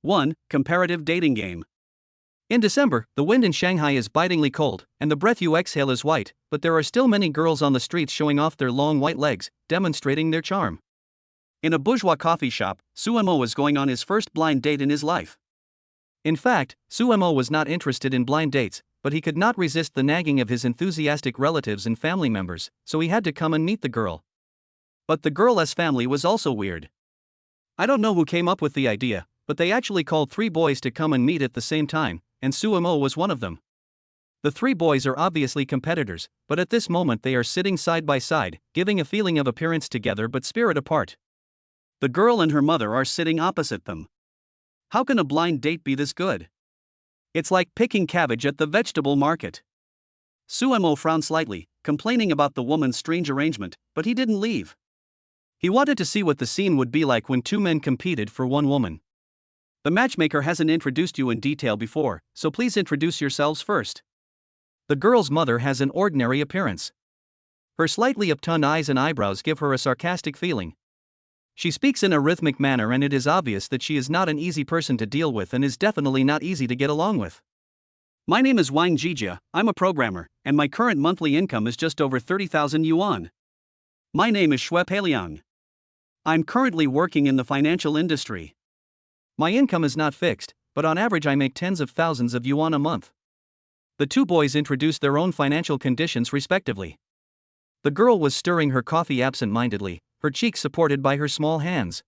1. Comparative dating game. In December, the wind in Shanghai is bitingly cold, and the breath you exhale is white, but there are still many girls on the streets showing off their long white legs, demonstrating their charm. In a bourgeois coffee shop, Suemo was going on his first blind date in his life. In fact, Suemo was not interested in blind dates, but he could not resist the nagging of his enthusiastic relatives and family members, so he had to come and meet the girl. But the girl's family was also weird. I don't know who came up with the idea, but they actually called 3 boys to come and meet at the same time, and Suemo was one of them. The 3 boys are obviously competitors, but at this moment they are sitting side by side, giving a feeling of appearance together but spirit apart. The girl and her mother are sitting opposite them. How can a blind date be this good? It's like picking cabbage at the vegetable market. Suemo frowned slightly, complaining about the woman's strange arrangement, but he didn't leave. He wanted to see what the scene would be like when 2 men competed for 1 woman. The matchmaker hasn't introduced you in detail before, so please introduce yourselves first. The girl's mother has an ordinary appearance. Her slightly upturned eyes and eyebrows give her a sarcastic feeling. She speaks in a rhythmic manner, and it is obvious that she is not an easy person to deal with and is definitely not easy to get along with. My name is Wang Jijia, I'm a programmer, and my current monthly income is just over 30,000 yuan. My name is Shui Peiliang. I'm currently working in the financial industry. My income is not fixed, but on average I make tens of thousands of yuan a month. The 2 boys introduced their own financial conditions respectively. The girl was stirring her coffee absent-mindedly, her cheeks supported by her small hands.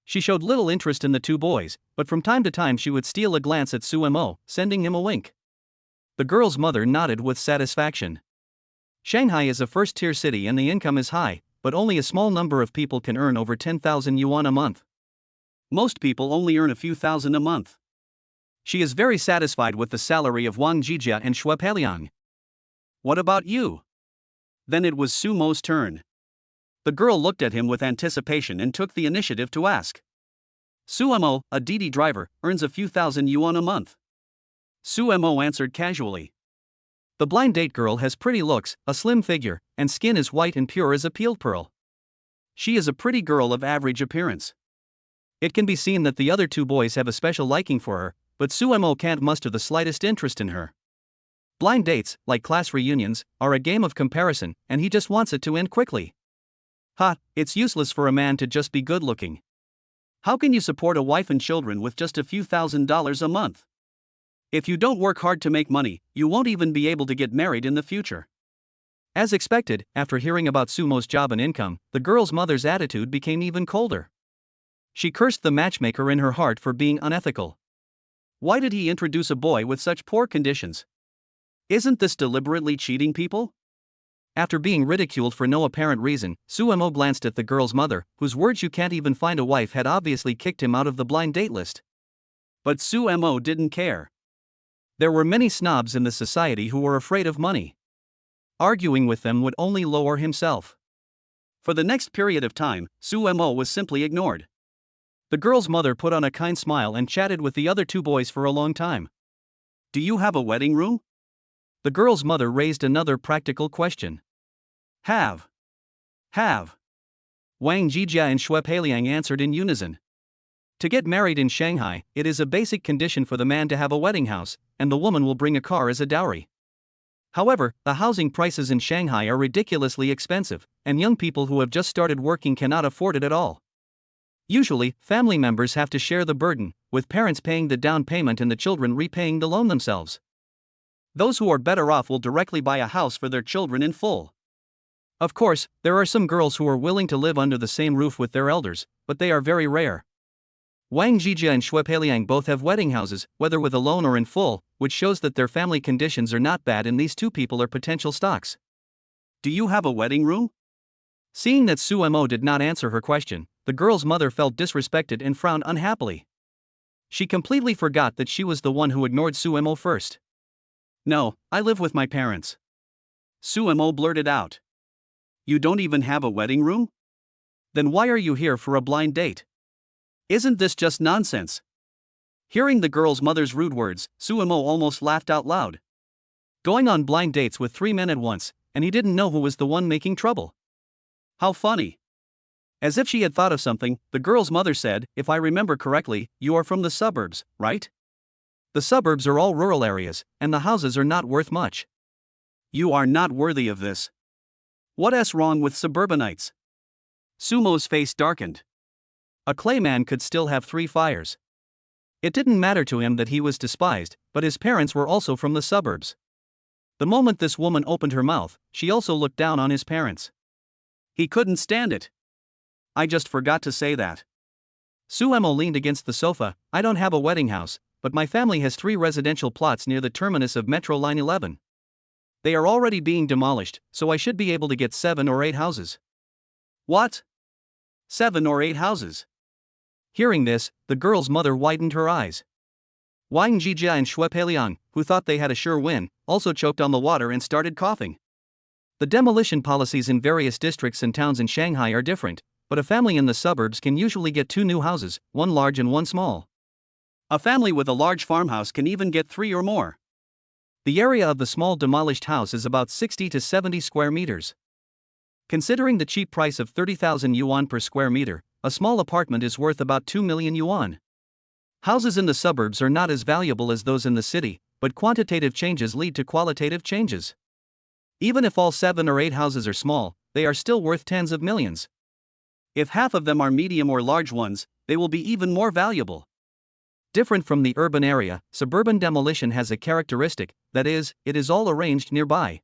She showed little interest in the 2 boys, but from time to time she would steal a glance at Suemo, sending him a wink. The girl's mother nodded with satisfaction. Shanghai is a first-tier city and the income is high, but only a small number of people can earn over 10,000 yuan a month. Most people only earn a few thousand a month. She is very satisfied with the salary of Wang Jijia and Shui Peiliang. What about you? Then it was Sumo's turn. The girl looked at him with anticipation and took the initiative to ask. Suemo, a Didi driver, earns a few thousand yuan a month. Suemo answered casually. The blind date girl has pretty looks, a slim figure, and skin as white and pure as a peeled pearl. She is a pretty girl of average appearance. It can be seen that the other 2 boys have a special liking for her, but Suemo can't muster the slightest interest in her. Blind dates, like class reunions, are a game of comparison, and he just wants it to end quickly. It's useless for a man to just be good looking. How can you support a wife and children with just a few $1,000s a month? If you don't work hard to make money, you won't even be able to get married in the future. As expected, after hearing about Sumo's job and income, the girl's mother's attitude became even colder. She cursed the matchmaker in her heart for being unethical. Why did he introduce a boy with such poor conditions? Isn't this deliberately cheating people? After being ridiculed for no apparent reason, Suemo glanced at the girl's mother, whose words "you can't even find a wife" had obviously kicked him out of the blind date list. But Suemo didn't care. There were many snobs in the society who were afraid of money. Arguing with them would only lower himself. For the next period of time, Suemo was simply ignored. The girl's mother put on a kind smile and chatted with the other 2 boys for a long time. Do you have a wedding room? The girl's mother raised another practical question. Have. Wang Jijia and Shui Peiliang answered in unison. To get married in Shanghai, it is a basic condition for the man to have a wedding house, and the woman will bring a car as a dowry. However, the housing prices in Shanghai are ridiculously expensive, and young people who have just started working cannot afford it at all. Usually, family members have to share the burden, with parents paying the down payment and the children repaying the loan themselves. Those who are better off will directly buy a house for their children in full. Of course, there are some girls who are willing to live under the same roof with their elders, but they are very rare. Wang Jijia and Shui Peiliang both have wedding houses, whether with a loan or in full, which shows that their family conditions are not bad and these 2 people are potential stocks. Do you have a wedding room? Seeing that Suemo did not answer her question, the girl's mother felt disrespected and frowned unhappily. She completely forgot that she was the one who ignored Suemo first. No, I live with my parents. Suemo blurted out. You don't even have a wedding room? Then why are you here for a blind date? Isn't this just nonsense? Hearing the girl's mother's rude words, Suemo almost laughed out loud. Going on blind dates with 3 men at once, and he didn't know who was the one making trouble. How funny. As if she had thought of something, the girl's mother said, "If I remember correctly, you are from the suburbs, right? The suburbs are all rural areas, and the houses are not worth much. You are not worthy of this. What's wrong with suburbanites?" Sumo's face darkened. A clayman could still have 3 fires. It didn't matter to him that he was despised, but his parents were also from the suburbs. The moment this woman opened her mouth, she also looked down on his parents. He couldn't stand it. "I just forgot to say that." Sumo leaned against the sofa. "I don't have a wedding house, but my family has 3 residential plots near the terminus of Metro Line 11. They are already being demolished, so I should be able to get 7 or 8 houses." "What? 7 or 8 houses?" Hearing this, the girl's mother widened her eyes. Wang Jijia and Shui Peiliang, who thought they had a sure win, also choked on the water and started coughing. The demolition policies in various districts and towns in Shanghai are different, but a family in the suburbs can usually get 2 new houses, one large and one small. A family with a large farmhouse can even get 3 or more. The area of the small demolished house is about 60 to 70 square meters. Considering the cheap price of 30,000 yuan per square meter, a small apartment is worth about 2 million yuan. Houses in the suburbs are not as valuable as those in the city, but quantitative changes lead to qualitative changes. Even if all 7 or 8 houses are small, they are still worth tens of millions. If half of them are medium or large ones, they will be even more valuable. Different from the urban area, suburban demolition has a characteristic, that is, it is all arranged nearby.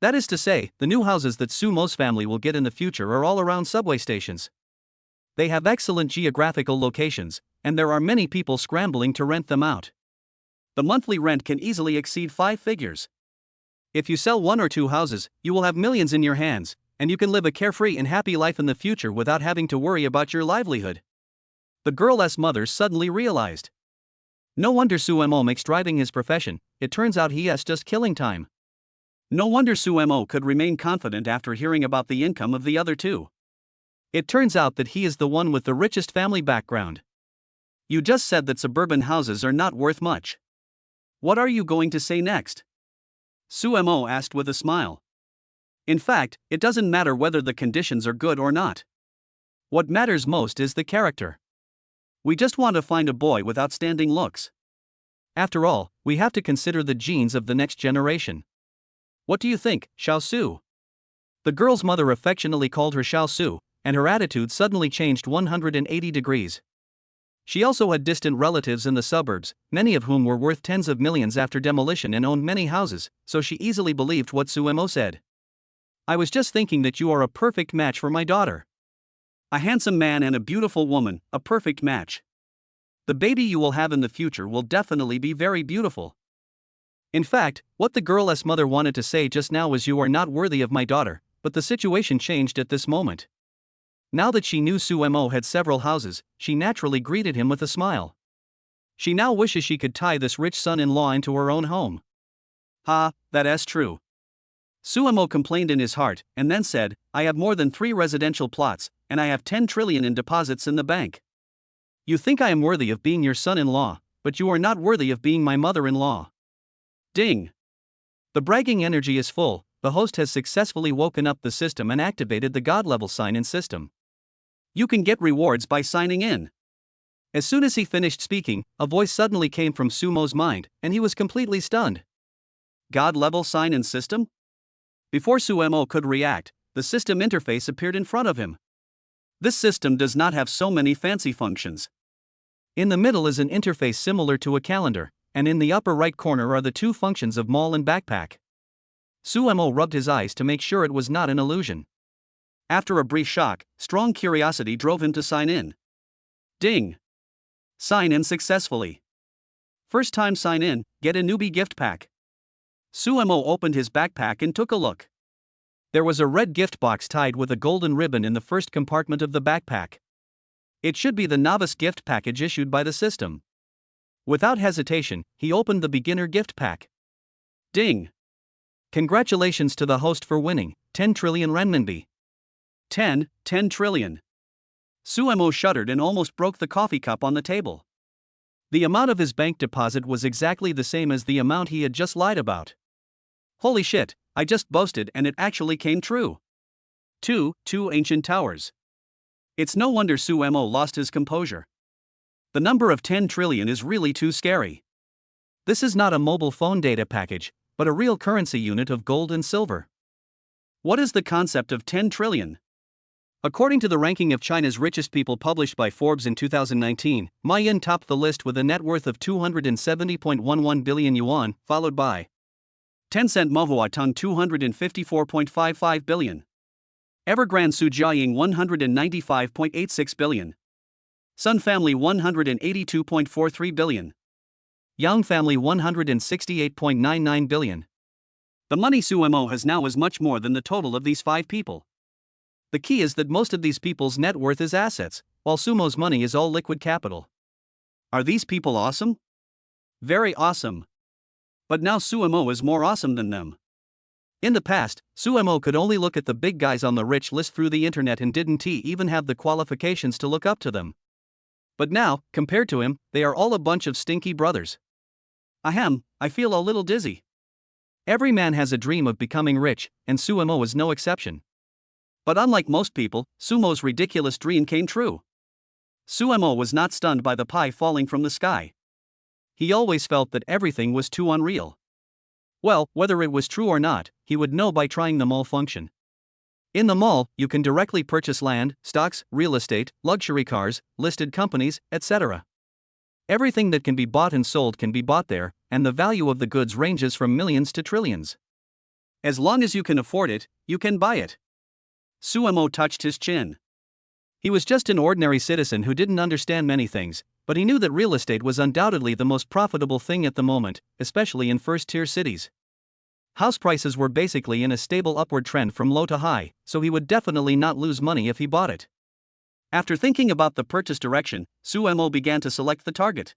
That is to say, the new houses that Sumo's family will get in the future are all around subway stations. They have excellent geographical locations, and there are many people scrambling to rent them out. The monthly rent can easily exceed 5 figures. If you sell 1 or 2 houses, you will have millions in your hands, and you can live a carefree and happy life in the future without having to worry about your livelihood. The girl's mother suddenly realized. No wonder Sumo makes driving his profession, it turns out he is just killing time. No wonder Sumo could remain confident after hearing about the income of the other 2. It turns out that he is the one with the richest family background. You just said that suburban houses are not worth much. What are you going to say next? Sumo asked with a smile. In fact, it doesn't matter whether the conditions are good or not. What matters most is the character. We just want to find a boy with outstanding looks. After all, we have to consider the genes of the next generation. What do you think, Xiao Su? The girl's mother affectionately called her Xiao Su, and her attitude suddenly changed 180 degrees. She also had distant relatives in the suburbs, many of whom were worth tens of millions after demolition and owned many houses, so she easily believed what Sumo said. "I was just thinking that you are a perfect match for my daughter. A handsome man and a beautiful woman, a perfect match. The baby you will have in the future will definitely be very beautiful." In fact, what the girl's mother wanted to say just now was, "You are not worthy of my daughter," but the situation changed at this moment. Now that she knew Sumo had several houses, she naturally greeted him with a smile. She now wishes she could tie this rich son-in-law into her own home. "Ha, that's true." Sumo complained in his heart, and then said, "I have more than 3 residential plots, and I have 10 trillion in deposits in the bank. You think I am worthy of being your son-in-law, but you are not worthy of being my mother-in-law." Ding! The bragging energy is full. The host has successfully woken up the system and activated the God-level sign-in system. You can get rewards by signing in. As soon as he finished speaking, a voice suddenly came from Sumo's mind, and he was completely stunned. God-level sign-in system? Before Sumo could react, the system interface appeared in front of him. This system does not have so many fancy functions. In the middle is an interface similar to a calendar, and in the upper right corner are the 2 functions of mall and backpack. Sumo rubbed his eyes to make sure it was not an illusion. After a brief shock, strong curiosity drove him to sign in. Ding! Sign in successfully. First time sign in, get a Newbie Gift Pack. Sumo opened his backpack and took a look. There was a red gift box tied with a golden ribbon in the first compartment of the backpack. It should be the novice gift package issued by the system. Without hesitation, he opened the beginner gift pack. Ding! Congratulations to the host for winning 10 trillion renminbi. 10 trillion. Sumo shuddered and almost broke the coffee cup on the table. The amount of his bank deposit was exactly the same as the amount he had just lied about. Holy shit, I just boasted and it actually came true. 2 ancient towers. It's no wonder Suemo lost his composure. The number of 10 trillion is really too scary. This is not a mobile phone data package, but a real currency unit of gold and silver. What is the concept of 10 trillion? According to the ranking of China's richest people published by Forbes in 2019, Ma Yin topped the list with a net worth of 270.11 billion yuan, followed by Tencent Mohuatong 254.55 billion. Evergrande Su Jiaying 195.86 billion. Sun Family 182.43 billion. Yang Family 168.99 billion. The money Suemo has now is much more than the total of these 5 people. The key is that most of these people's net worth is assets, while Sumo's money is all liquid capital. Are these people awesome? Very awesome. But now Suemo is more awesome than them. In the past, Suemo could only look at the big guys on the rich list through the internet and didn't even have the qualifications to look up to them. But now, compared to him, they are all a bunch of stinky brothers. Ahem, I feel a little dizzy. Every man has a dream of becoming rich, and Suemo is no exception. But unlike most people, Sumo's ridiculous dream came true. Suemo was not stunned by the pie falling from the sky. He always felt that everything was too unreal. Well, whether it was true or not, he would know by trying the mall function. In the mall, you can directly purchase land, stocks, real estate, luxury cars, listed companies, etc. Everything that can be bought and sold can be bought there, and the value of the goods ranges from millions to trillions. As long as you can afford it, you can buy it. Suemo touched his chin. He was just an ordinary citizen who didn't understand many things, but he knew that real estate was undoubtedly the most profitable thing at the moment, especially in first-tier cities. House prices were basically in a stable upward trend from low to high, so he would definitely not lose money if he bought it. After thinking about the purchase direction, Suemo began to select the target.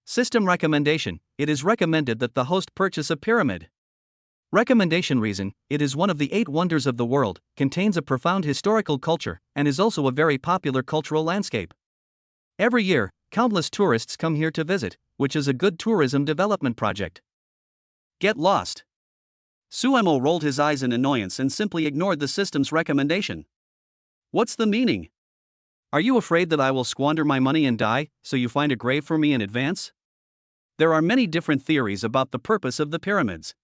System recommendation: it is recommended that the host purchase a pyramid. Recommendation reason: it is one of the 8 wonders of the world, contains a profound historical culture, and is also a very popular cultural landscape. Every year, countless tourists come here to visit, which is a good tourism development project. Get lost. Suemo rolled his eyes in annoyance and simply ignored the system's recommendation. What's the meaning? Are you afraid that I will squander my money and die, so you find a grave for me in advance? There are many different theories about the purpose of the pyramids.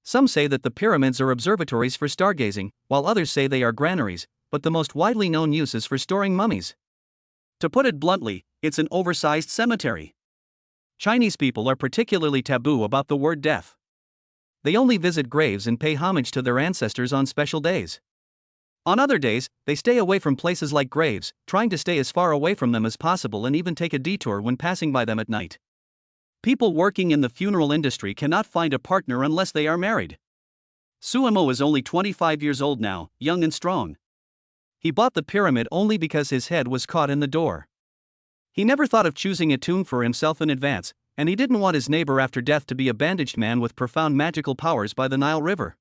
Some say that the pyramids are observatories for stargazing, while others say they are granaries, but the most widely known use is for storing mummies. To put it bluntly, it's an oversized cemetery. Chinese people are particularly taboo about the word death. They only visit graves and pay homage to their ancestors on special days. On other days, they stay away from places like graves, trying to stay as far away from them as possible and even take a detour when passing by them at night. People working in the funeral industry cannot find a partner unless they are married. Suemo is only 25 years old now, young and strong. He bought the pyramid only because his head was caught in the door. He never thought of choosing a tomb for himself in advance, and he didn't want his neighbor after death to be a bandaged man with profound magical powers by the Nile River.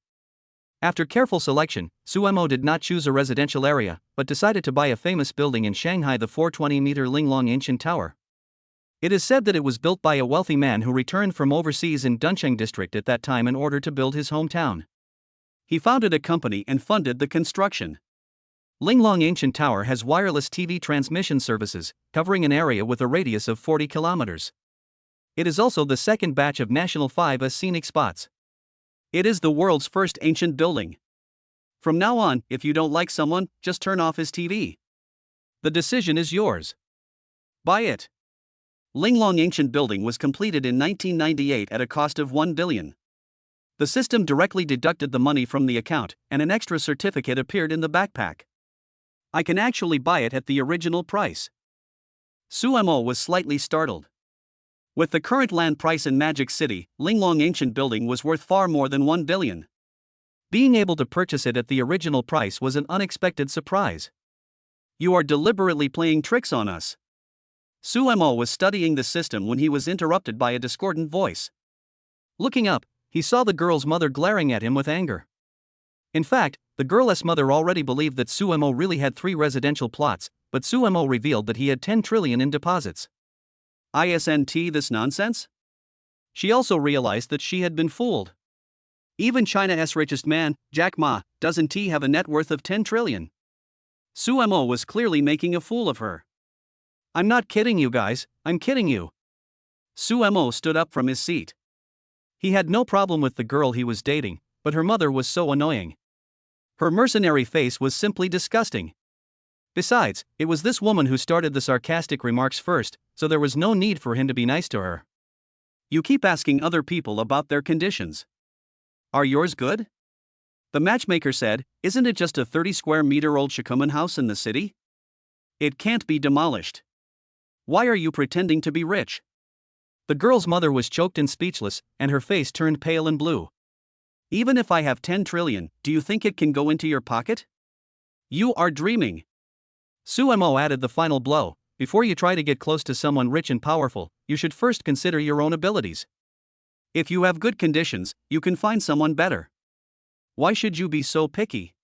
After careful selection, Suemo did not choose a residential area, but decided to buy a famous building in Shanghai, the 420-meter Linglong Ancient Tower. It is said that it was built by a wealthy man who returned from overseas in Duncheng district at that time in order to build his hometown. He founded a company and funded the construction. Linglong Ancient Tower has wireless TV transmission services, covering an area with a radius of 40 kilometers. It is also the second batch of National 5 scenic spots. It is the world's first ancient building. From now on, if you don't like someone, just turn off his TV. The decision is yours. Buy it. Linglong Ancient Building was completed in 1998 at a cost of 1 billion. The system directly deducted the money from the account, and an extra certificate appeared in the backpack. I can actually buy it at the original price. Suemo was slightly startled. With the current land price in Magic City, Linglong Ancient Building was worth far more than 1 billion. Being able to purchase it at the original price was an unexpected surprise. You are deliberately playing tricks on us. Suemo was studying the system when he was interrupted by a discordant voice. Looking up, he saw the girl's mother glaring at him with anger. In fact, the girl's mother already believed that Suemo really had 3 residential plots, but Suemo revealed that he had 10 trillion in deposits. Isn't this nonsense? She also realized that she had been fooled. Even China's richest man, Jack Ma, doesn't have a net worth of 10 trillion. Suemo was clearly making a fool of her. I'm not kidding you guys, I'm kidding you. Suemo stood up from his seat. He had no problem with the girl he was dating, but her mother was so annoying. Her mercenary face was simply disgusting. Besides, it was this woman who started the sarcastic remarks first, so there was no need for him to be nice to her. You keep asking other people about their conditions. Are yours good? The matchmaker said, isn't it just a 30 square meter old Shikuman house in the city? It can't be demolished. Why are you pretending to be rich? The girl's mother was choked and speechless, and her face turned pale and blue. Even if I have 10 trillion, do you think it can go into your pocket? You are dreaming. Suemo added the final blow. Before you try to get close to someone rich and powerful, you should first consider your own abilities. If you have good conditions, you can find someone better. Why should you be so picky?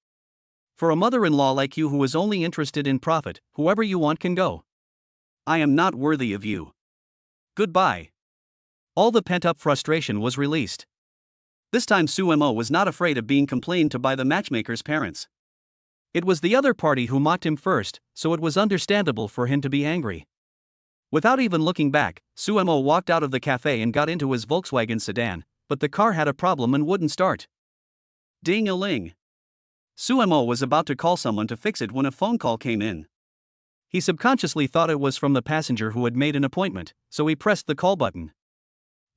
For a mother-in-law like you who is only interested in profit, whoever you want can go. I am not worthy of you. Goodbye. All the pent-up frustration was released. This time Suemo was not afraid of being complained to by the matchmaker's parents. It was the other party who mocked him first, so it was understandable for him to be angry. Without even looking back, Suemo walked out of the cafe and got into his Volkswagen sedan, but the car had a problem and wouldn't start. Ding-a-ling. Suemo was about to call someone to fix it when a phone call came in. He subconsciously thought it was from the passenger who had made an appointment, so he pressed the call button.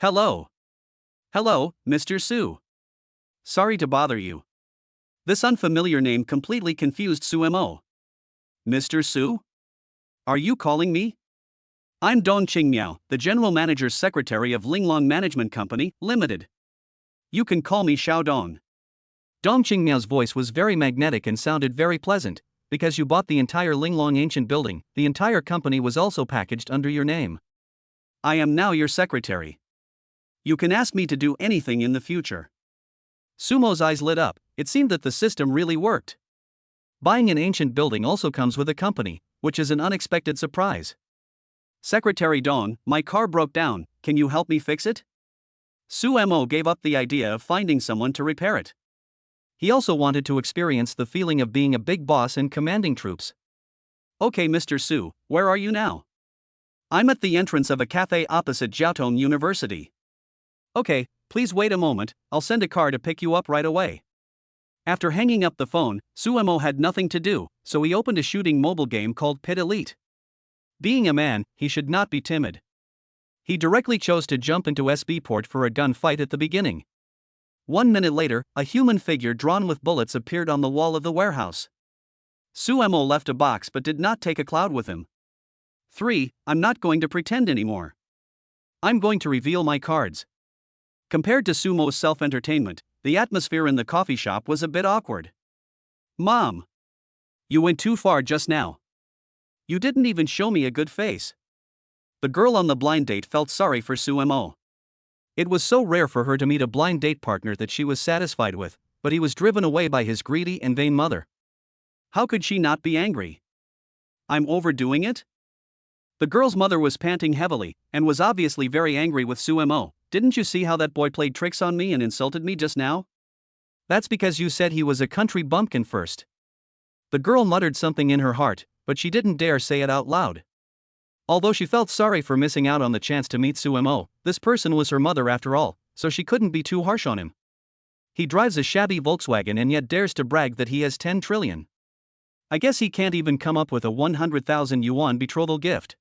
Hello. Hello, Mr. Su. Sorry to bother you. This unfamiliar name completely confused Suemo. Mr. Su? Are you calling me? I'm Dong Qingmiao, the general manager's secretary of Linglong Management Company, Limited. You can call me Xiao Dong. Dong Qingmiao's voice was very magnetic and sounded very pleasant. Because you bought the entire Linglong ancient building, the entire company was also packaged under your name. I am now your secretary. You can ask me to do anything in the future. Sumo's eyes lit up. It seemed that the system really worked. Buying an ancient building also comes with a company, which is an unexpected surprise. Secretary Dong, my car broke down, can you help me fix it? Suemo gave up the idea of finding someone to repair it. He also wanted to experience the feeling of being a big boss and commanding troops. Okay, Mr. Su, where are you now? I'm at the entrance of a cafe opposite Jiaotong University. Okay, please wait a moment, I'll send a car to pick you up right away. After hanging up the phone, Suemo had nothing to do, so he opened a shooting mobile game called Pit Elite. Being a man, he should not be timid. He directly chose to jump into SB port for a gunfight at the beginning. 1 minute later, a human figure drawn with bullets appeared on the wall of the warehouse. Suemo left a box but did not take a cloud with him. 3. I'm not going to pretend anymore. I'm going to reveal my cards. Compared to Sumo's self-entertainment, the atmosphere in the coffee shop was a bit awkward. Mom! You went too far just now. You didn't even show me a good face. The girl on the blind date felt sorry for Suemo. It was so rare for her to meet a blind date partner that she was satisfied with, but he was driven away by his greedy and vain mother. How could she not be angry? I'm overdoing it? The girl's mother was panting heavily, and was obviously very angry with Suemo. Didn't you see how that boy played tricks on me and insulted me just now? That's because you said he was a country bumpkin first. The girl muttered something in her heart, but she didn't dare say it out loud. Although she felt sorry for missing out on the chance to meet Suemo, this person was her mother after all, so she couldn't be too harsh on him. He drives a shabby Volkswagen and yet dares to brag that he has 10 trillion. I guess he can't even come up with a 100,000 yuan betrothal gift.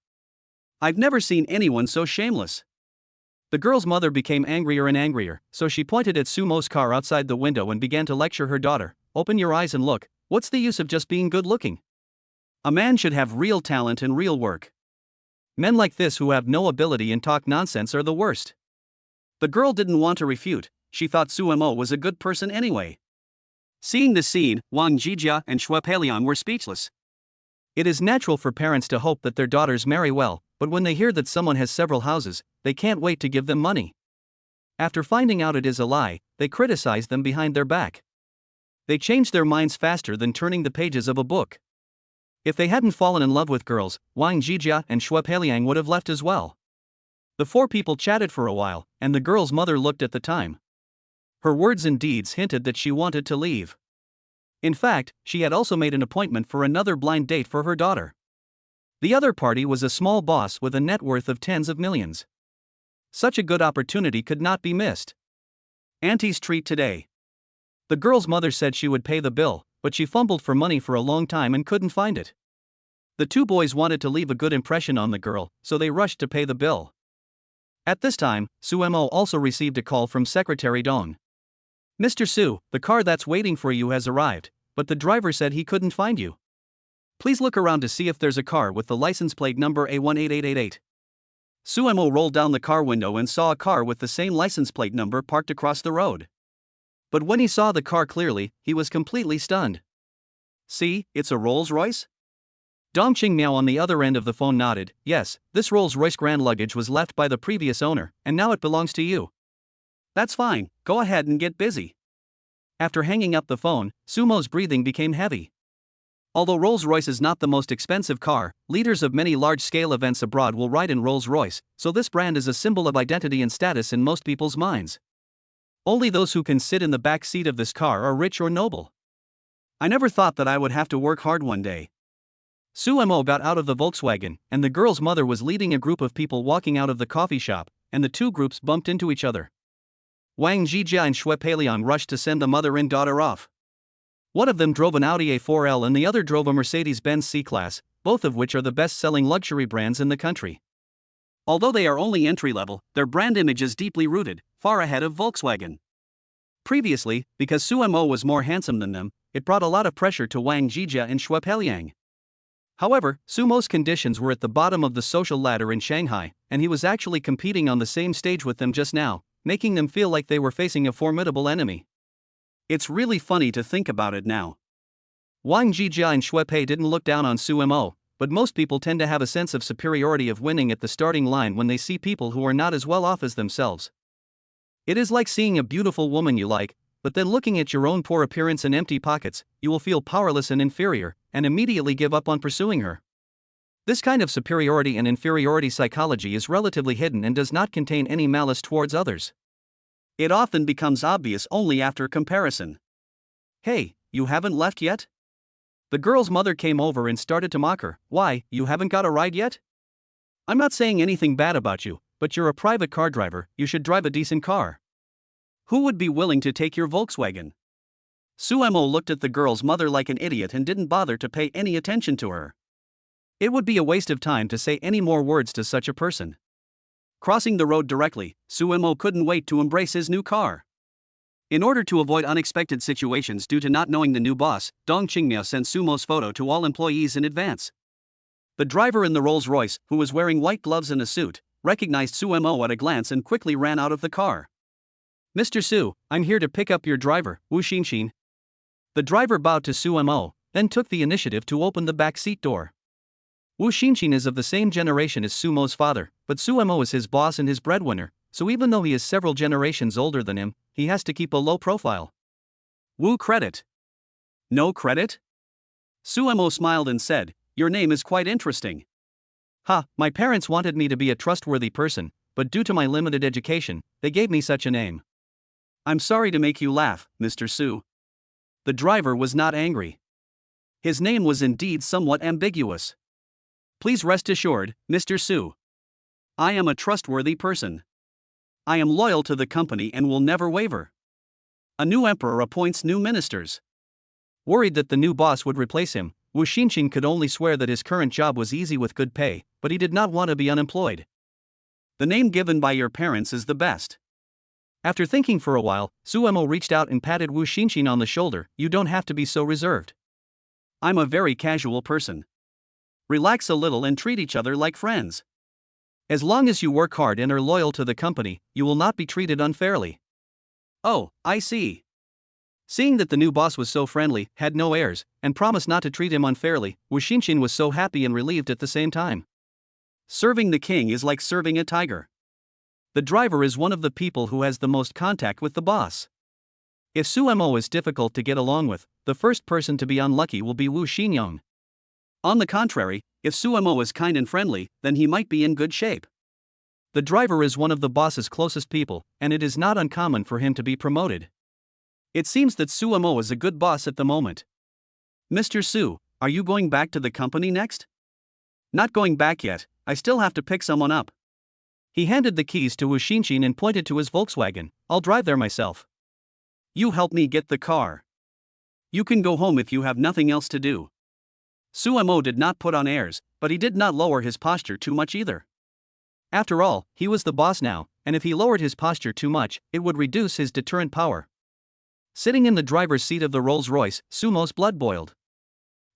I've never seen anyone so shameless. The girl's mother became angrier and angrier, so she pointed at Sumo's car outside the window and began to lecture her daughter. Open your eyes and look, what's the use of just being good looking? A man should have real talent and real work. Men like this who have no ability and talk nonsense are the worst. The girl didn't want to refute, she thought Suemo was a good person anyway. Seeing the scene, Wang Jijia and Xue Peiliang were speechless. It is natural for parents to hope that their daughters marry well, but when they hear that someone has several houses, they can't wait to give them money. After finding out it is a lie, they criticize them behind their back. They change their minds faster than turning the pages of a book. If they hadn't fallen in love with girls, Wang Jijia and Xue Peiliang would have left as well. The four people chatted for a while, and the girl's mother looked at the time. Her words and deeds hinted that she wanted to leave. In fact, she had also made an appointment for another blind date for her daughter. The other party was a small boss with a net worth of tens of millions. Such a good opportunity could not be missed. Auntie's treat today. The girl's mother said she would pay the bill, but she fumbled for money for a long time and couldn't find it. The two boys wanted to leave a good impression on the girl, so they rushed to pay the bill. At this time, Suemo also received a call from Secretary Dong. "Mr. Su, the car that's waiting for you has arrived, but the driver said he couldn't find you. Please look around to see if there's a car with the license plate number A18888. Suemo rolled down the car window and saw a car with the same license plate number parked across the road. But when he saw the car clearly, he was completely stunned. "See, it's a Rolls-Royce?" Dong Qingmiao on the other end of the phone nodded. "Yes, this Rolls-Royce Grand luggage was left by the previous owner, and now it belongs to you." "That's fine, go ahead and get busy." After hanging up the phone, Sumo's breathing became heavy. Although Rolls-Royce is not the most expensive car, leaders of many large-scale events abroad will ride in Rolls-Royce, so this brand is a symbol of identity and status in most people's minds. Only those who can sit in the back seat of this car are rich or noble. "I never thought that I would have to work hard one day." Suemo got out of the Volkswagen, and the girl's mother was leading a group of people walking out of the coffee shop, and the two groups bumped into each other. Wang Zhijia and Xue Peiliang rushed to send the mother and daughter off. One of them drove an Audi A4L and the other drove a Mercedes-Benz C-Class, both of which are the best-selling luxury brands in the country. Although they are only entry-level, their brand image is deeply rooted, far ahead of Volkswagen. Previously, because Suemo was more handsome than them, it brought a lot of pressure to Wang Zhijia and Xue Peiliang. However, Sumo's conditions were at the bottom of the social ladder in Shanghai, and he was actually competing on the same stage with them just now, making them feel like they were facing a formidable enemy. It's really funny to think about it now. Wang Zhijia and Xue Pei didn't look down on Suemo, but most people tend to have a sense of superiority of winning at the starting line when they see people who are not as well off as themselves. It is like seeing a beautiful woman you like, but then looking at your own poor appearance and empty pockets, you will feel powerless and inferior, and immediately give up on pursuing her. This kind of superiority and inferiority psychology is relatively hidden and does not contain any malice towards others. It often becomes obvious only after comparison. "Hey, you haven't left yet?" The girl's mother came over and started to mock her. "Why, you haven't got a ride yet? I'm not saying anything bad about you, but you're a private car driver, you should drive a decent car. Who would be willing to take your Volkswagen?" Suemo looked at the girl's mother like an idiot and didn't bother to pay any attention to her. It would be a waste of time to say any more words to such a person. Crossing the road directly, Suemo couldn't wait to embrace his new car. In order to avoid unexpected situations due to not knowing the new boss, Dong Qingmiao sent Sumo's photo to all employees in advance. The driver in the Rolls-Royce, who was wearing white gloves and a suit, recognized Suemo at a glance and quickly ran out of the car. "Mr. Su, I'm here to pick up your driver, Wu Xinxin." The driver bowed to Suemo, then took the initiative to open the back seat door. Wu Xinxin is of the same generation as Sumo's father, but Suemo is his boss and his breadwinner, so even though he is several generations older than him, he has to keep a low profile. "Wu credit." "No credit?" Suemo smiled and said, "Your name is quite interesting." "Ha, my parents wanted me to be a trustworthy person, but due to my limited education, they gave me such a name." "I'm sorry to make you laugh, Mr. Su." The driver was not angry. His name was indeed somewhat ambiguous. "Please rest assured, Mr. Su. I am a trustworthy person. I am loyal to the company and will never waver." A new emperor appoints new ministers. Worried that the new boss would replace him, Wu Xinxin could only swear that his current job was easy with good pay, but he did not want to be unemployed. "The name given by your parents is the best." After thinking for a while, Suemo reached out and patted Wu Xinxin on the shoulder. "You don't have to be so reserved. I'm a very casual person. Relax a little and treat each other like friends. As long as you work hard and are loyal to the company, you will not be treated unfairly." "Oh, I see." Seeing that the new boss was so friendly, had no airs, and promised not to treat him unfairly, Wu Xinxin was so happy and relieved at the same time. Serving the king is like serving a tiger. The driver is one of the people who has the most contact with the boss. If Suemo is difficult to get along with, the first person to be unlucky will be Wu Xinyong. On the contrary, if Suemo is kind and friendly, then he might be in good shape. The driver is one of the boss's closest people, and it is not uncommon for him to be promoted. It seems that Suemo is a good boss at the moment. Mr. Su, are you going back to the company next? Not going back yet, I still have to pick someone up. He handed the keys to Wu Xinshin and pointed to his Volkswagen. I'll drive there myself. You help me get the car. You can go home if you have nothing else to do. Su Mo did not put on airs, but he did not lower his posture too much either. After all, he was the boss now, and if he lowered his posture too much, it would reduce his deterrent power. Sitting in the driver's seat of the Rolls-Royce, Sumo's blood boiled.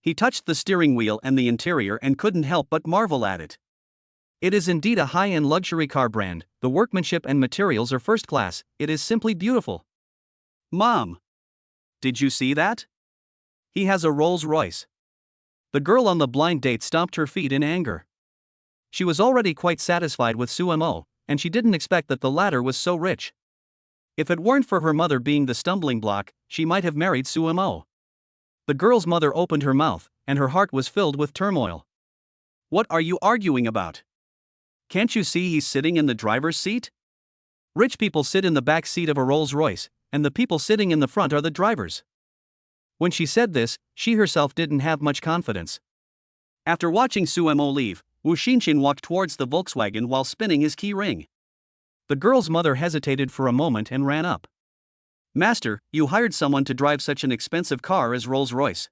He touched the steering wheel and the interior and couldn't help but marvel at it. It is indeed a high-end luxury car brand, the workmanship and materials are first class, it is simply beautiful. Mom! Did you see that? He has a Rolls-Royce. The girl on the blind date stomped her feet in anger. She was already quite satisfied with Su Mo, and she didn't expect that the latter was so rich. If it weren't for her mother being the stumbling block, she might have married Su Mo. The girl's mother opened her mouth, and her heart was filled with turmoil. What are you arguing about? Can't you see he's sitting in the driver's seat? Rich people sit in the back seat of a Rolls-Royce, and the people sitting in the front are the drivers. When she said this, she herself didn't have much confidence. After watching Su Mo leave, Wu Xinshin walked towards the Volkswagen while spinning his key ring. The girl's mother hesitated for a moment and ran up. Master, you hired someone to drive such an expensive car as Rolls-Royce.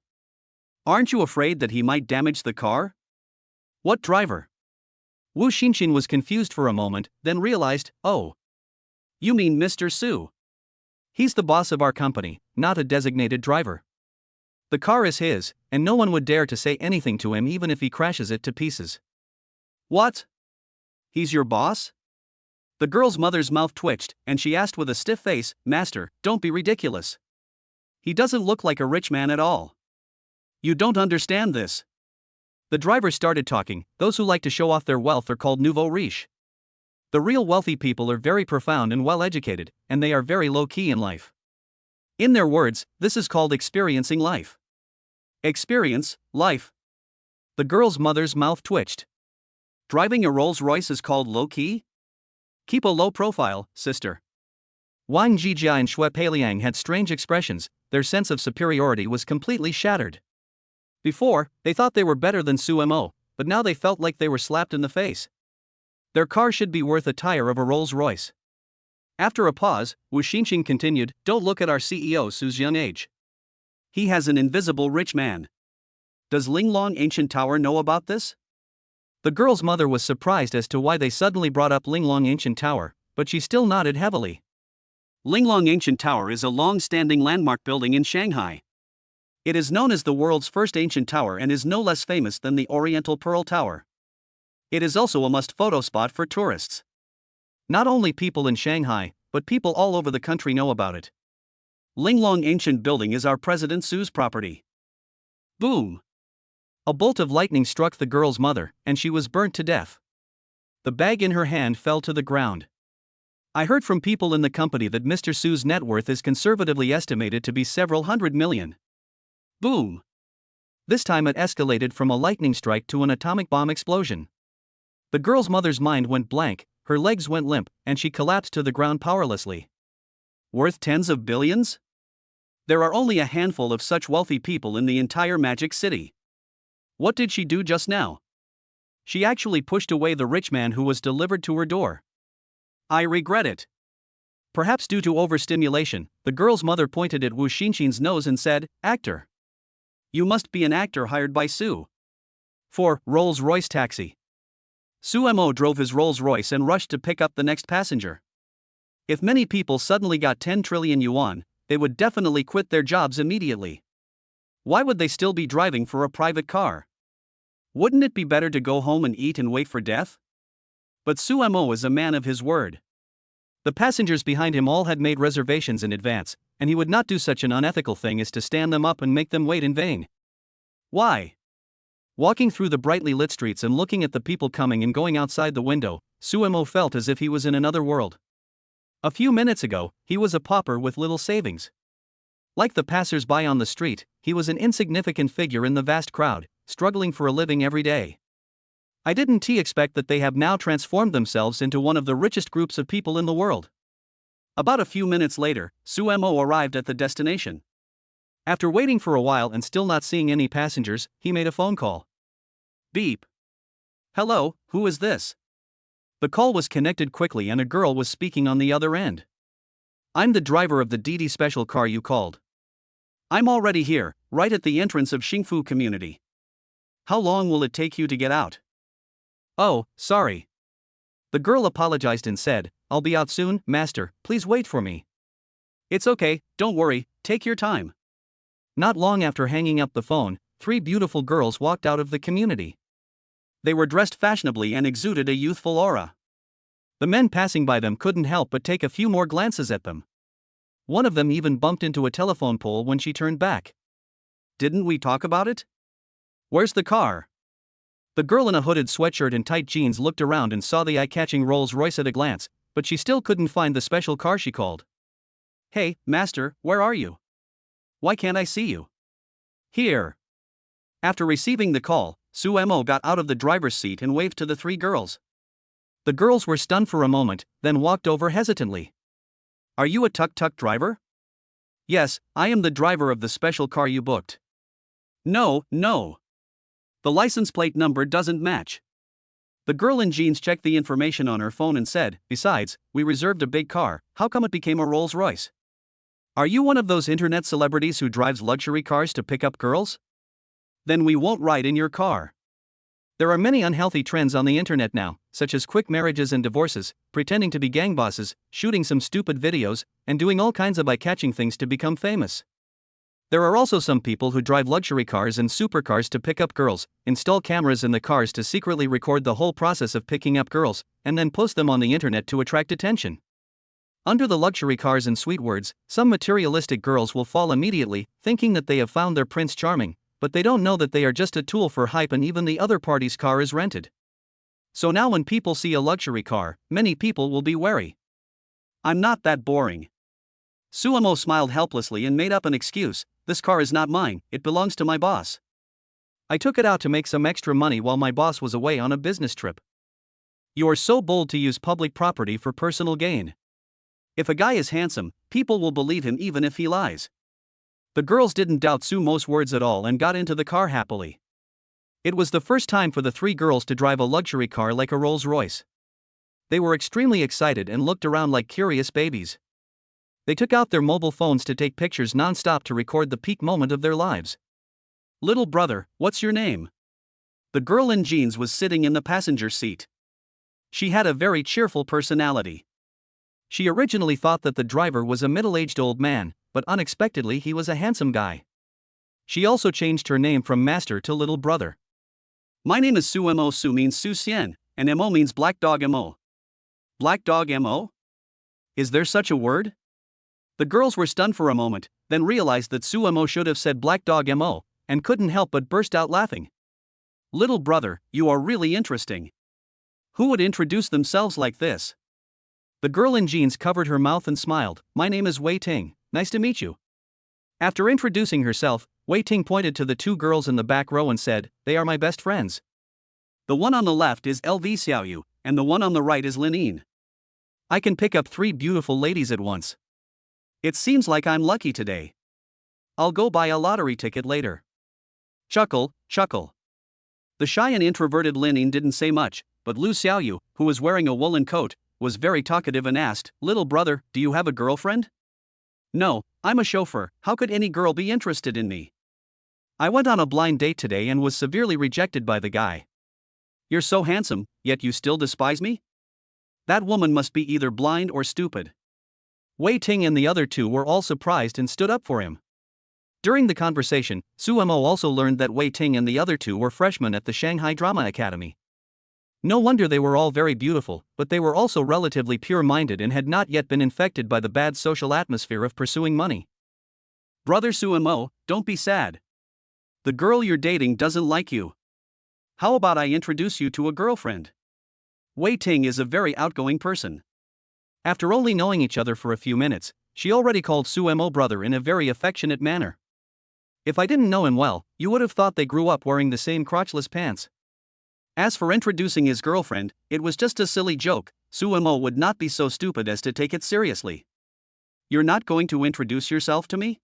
Aren't you afraid that he might damage the car? What driver? Wu Xinshin was confused for a moment, then realized, oh. You mean Mr. Su? He's the boss of our company, not a designated driver. The car is his, and no one would dare to say anything to him even if he crashes it to pieces. What? He's your boss? The girl's mother's mouth twitched, and she asked with a stiff face, Master, don't be ridiculous. He doesn't look like a rich man at all. You don't understand this. The driver started talking. Those who like to show off their wealth are called nouveau riche. The real wealthy people are very profound and well educated, and they are very low-key in life. In their words, this is called experiencing life. Experience, life. The girl's mother's mouth twitched. Driving a Rolls-Royce is called low-key? Keep a low profile, sister. Wang Jijia and Xue Peiliang had strange expressions, their sense of superiority was completely shattered. Before, they thought they were better than Su Mo, but now they felt like they were slapped in the face. Their car should be worth a tire of a Rolls-Royce. After a pause, Wu Xinshin continued, don't look at our CEO Su's young age. He has an invisible rich man. Does Linglong Ancient Tower know about this? The girl's mother was surprised as to why they suddenly brought up Linglong Ancient Tower, but she still nodded heavily. Linglong Ancient Tower is a long-standing landmark building in Shanghai. It is known as the world's first ancient tower and is no less famous than the Oriental Pearl Tower. It is also a must-photo spot for tourists. Not only people in Shanghai, but people all over the country know about it. Linglong Ancient Building is our President Su's property. Boom! A bolt of lightning struck the girl's mother, and she was burnt to death. The bag in her hand fell to the ground. I heard from people in the company that Mr. Su's net worth is conservatively estimated to be several hundred million. Boom! This time it escalated from a lightning strike to an atomic bomb explosion. The girl's mother's mind went blank, her legs went limp, and she collapsed to the ground powerlessly. Worth tens of billions? There are only a handful of such wealthy people in the entire Magic City. What did she do just now? She actually pushed away the rich man who was delivered to her door. I regret it. Perhaps due to overstimulation, the girl's mother pointed at Wu Xinshin's nose and said, Actor. You must be an actor hired by Su. For Rolls-Royce taxi. Su Mo drove his Rolls-Royce and rushed to pick up the next passenger. If many people suddenly got 10 trillion yuan, they would definitely quit their jobs immediately. Why would they still be driving for a private car? Wouldn't it be better to go home and eat and wait for death? But Su Mo is a man of his word. The passengers behind him all had made reservations in advance, and he would not do such an unethical thing as to stand them up and make them wait in vain. Why? Walking through the brightly lit streets and looking at the people coming and going outside the window, Su Mo felt as if he was in another world. A few minutes ago, he was a pauper with little savings. Like the passers-by on the street, he was an insignificant figure in the vast crowd, struggling for a living every day. I didn't expect that they have now transformed themselves into one of the richest groups of people in the world. About a few minutes later, Su Mo arrived at the destination. After waiting for a while and still not seeing any passengers, he made a phone call. Beep. Hello, who is this? The call was connected quickly and a girl was speaking on the other end. I'm the driver of the DD special car you called. I'm already here, right at the entrance of Xingfu community. How long will it take you to get out? Oh, sorry. The girl apologized and said, I'll be out soon, master, please wait for me. It's okay, don't worry, take your time. Not long after hanging up the phone, 3 beautiful girls walked out of the community. They were dressed fashionably and exuded a youthful aura. The men passing by them couldn't help but take a few more glances at them. One of them even bumped into a telephone pole when she turned back. Didn't we talk about it? Where's the car? The girl in a hooded sweatshirt and tight jeans looked around and saw the eye-catching Rolls-Royce at a glance, but she still couldn't find the special car she called. Hey, master, where are you? Why can't I see you? Here. After receiving the call, Suemo got out of the driver's seat and waved to the 3 girls. The girls were stunned for a moment, then walked over hesitantly. Are you a tuk-tuk driver? Yes, I am the driver of the special car you booked. No. The license plate number doesn't match. The girl in jeans checked the information on her phone and said, besides, we reserved a big car, how come it became a Rolls-Royce? Are you one of those internet celebrities who drives luxury cars to pick up girls? Then we won't ride in your car. There are many unhealthy trends on the internet now, such as quick marriages and divorces, pretending to be gang bosses, shooting some stupid videos, and doing all kinds of eye-catching things to become famous. There are also some people who drive luxury cars and supercars to pick up girls, install cameras in the cars to secretly record the whole process of picking up girls, and then post them on the internet to attract attention. Under the luxury cars and sweet words, some materialistic girls will fall immediately, thinking that they have found their Prince Charming, but they don't know that they are just a tool for hype and even the other party's car is rented. So now when people see a luxury car, many people will be wary. I'm not that boring. Suemo smiled helplessly and made up an excuse, this car is not mine, it belongs to my boss. I took it out to make some extra money while my boss was away on a business trip. You are so bold to use public property for personal gain. If a guy is handsome, people will believe him even if he lies. The girls didn't doubt Sumo's words at all and got into the car happily. It was the first time for the 3 girls to drive a luxury car like a Rolls-Royce. They were extremely excited and looked around like curious babies. They took out their mobile phones to take pictures non-stop to record the peak moment of their lives. Little brother, what's your name? The girl in jeans was sitting in the passenger seat. She had a very cheerful personality. She originally thought that the driver was a middle-aged old man, but unexpectedly he was a handsome guy. She also changed her name from Master to Little Brother. My name is Suemo. Su means Su Xian, and Mo means Black Dog Mo. Black Dog Mo? Is there such a word? The girls were stunned for a moment, then realized that Suemo should have said Black Dog Mo, and couldn't help but burst out laughing. Little brother, you are really interesting. Who would introduce themselves like this? The girl in jeans covered her mouth and smiled. My name is Wei Ting, nice to meet you. After introducing herself, Wei Ting pointed to the 2 girls in the back row and said, they are my best friends. The one on the left is LV Xiaoyu, and the one on the right is Linin. I can pick up 3 beautiful ladies at once. It seems like I'm lucky today. I'll go buy a lottery ticket later. Chuckle. The shy and introverted Lining didn't say much, but Lu Xiaoyu, who was wearing a woolen coat, was very talkative and asked, little brother, do you have a girlfriend? No, I'm a chauffeur, how could any girl be interested in me? I went on a blind date today and was severely rejected by the guy. You're so handsome, yet you still despise me? That woman must be either blind or stupid. Wei Ting and the other 2 were all surprised and stood up for him. During the conversation, Suemo also learned that Wei Ting and the other 2 were freshmen at the Shanghai Drama Academy. No wonder they were all very beautiful, but they were also relatively pure-minded and had not yet been infected by the bad social atmosphere of pursuing money. Brother Suemo, don't be sad. The girl you're dating doesn't like you. How about I introduce you to a girlfriend? Wei Ting is a very outgoing person. After only knowing each other for a few minutes, she already called Suemo brother in a very affectionate manner. If I didn't know him well, you would have thought they grew up wearing the same crotchless pants. As for introducing his girlfriend, it was just a silly joke. Suemo would not be so stupid as to take it seriously. You're not going to introduce yourself to me?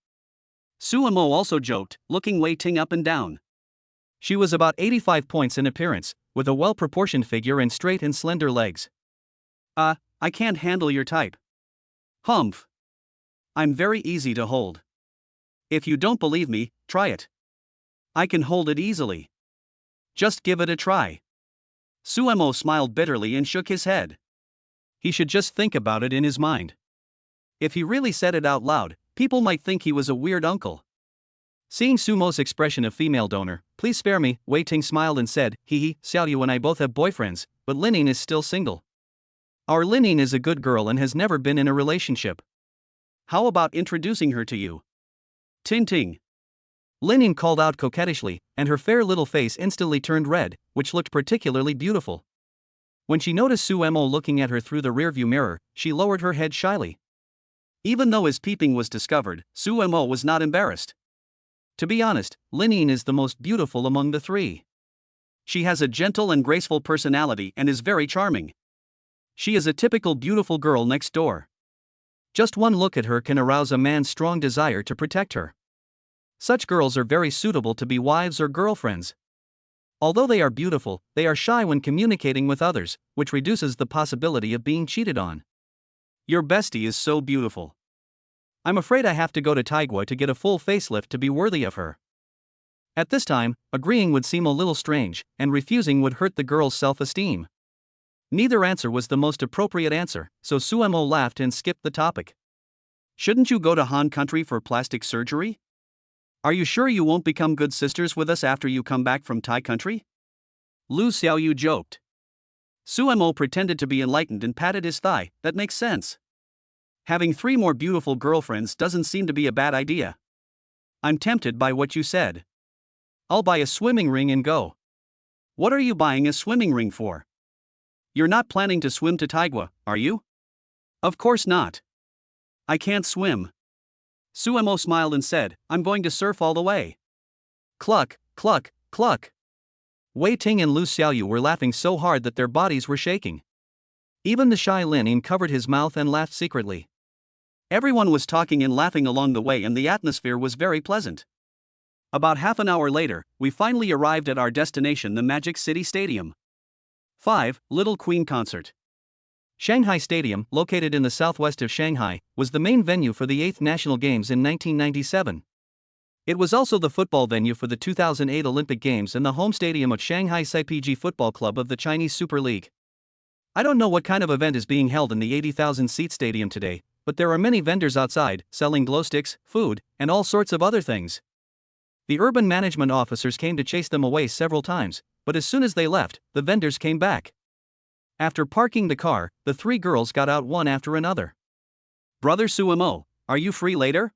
Suemo also joked, looking Wei Ting up and down. She was about 85 points in appearance, with a well-proportioned figure and straight and slender legs. I can't handle your type. Humph. I'm very easy to hold. If you don't believe me, try it. I can hold it easily. Just give it a try. Suemo smiled bitterly and shook his head. He should just think about it in his mind. If he really said it out loud, people might think he was a weird uncle. Seeing Sumo's expression of female donor, please spare me, Wei Ting smiled and said, hee, Xiaoyu and I both have boyfriends, but Linning is still single. Our Linning is a good girl and has never been in a relationship. How about introducing her to you? Ting Ting. Linning called out coquettishly, and her fair little face instantly turned red, which looked particularly beautiful. When she noticed Suemo looking at her through the rearview mirror, she lowered her head shyly. Even though his peeping was discovered, Suemo was not embarrassed. To be honest, Linning is the most beautiful among the three. She has a gentle and graceful personality and is very charming. She is a typical beautiful girl next door. Just one look at her can arouse a man's strong desire to protect her. Such girls are very suitable to be wives or girlfriends. Although they are beautiful, they are shy when communicating with others, which reduces the possibility of being cheated on. Your bestie is so beautiful. I'm afraid I have to go to Taigua to get a full facelift to be worthy of her. At this time, agreeing would seem a little strange, and refusing would hurt the girl's self-esteem. Neither answer was the most appropriate answer, so Suemo laughed and skipped the topic. Shouldn't you go to Han Country for plastic surgery? Are you sure you won't become good sisters with us after you come back from Thai country? Lu Xiaoyu joked. Suemo pretended to be enlightened and patted his thigh. That makes sense. Having 3 more beautiful girlfriends doesn't seem to be a bad idea. I'm tempted by what you said. I'll buy a swimming ring and go. What are you buying a swimming ring for? You're not planning to swim to Taigua, are you? Of course not. I can't swim. Suemo smiled and said, I'm going to surf all the way. Cluck, cluck, cluck. Wei Ting and Lu Xiaoyu were laughing so hard that their bodies were shaking. Even the shy Lin covered his mouth and laughed secretly. Everyone was talking and laughing along the way and the atmosphere was very pleasant. About half an hour later, we finally arrived at our destination, the Magic City Stadium. 5. Little Queen Concert. Shanghai Stadium, located in the southwest of Shanghai, was the main venue for the 8th National Games in 1997. It was also the football venue for the 2008 Olympic Games and the home stadium of Shanghai SIPG Football Club of the Chinese Super League. I don't know what kind of event is being held in the 80,000-seat stadium today, but there are many vendors outside, selling glow sticks, food, and all sorts of other things. The urban management officers came to chase them away several times, but as soon as they left, the vendors came back. After parking the car, the 3 girls got out one after another. Brother Suemo, are you free later?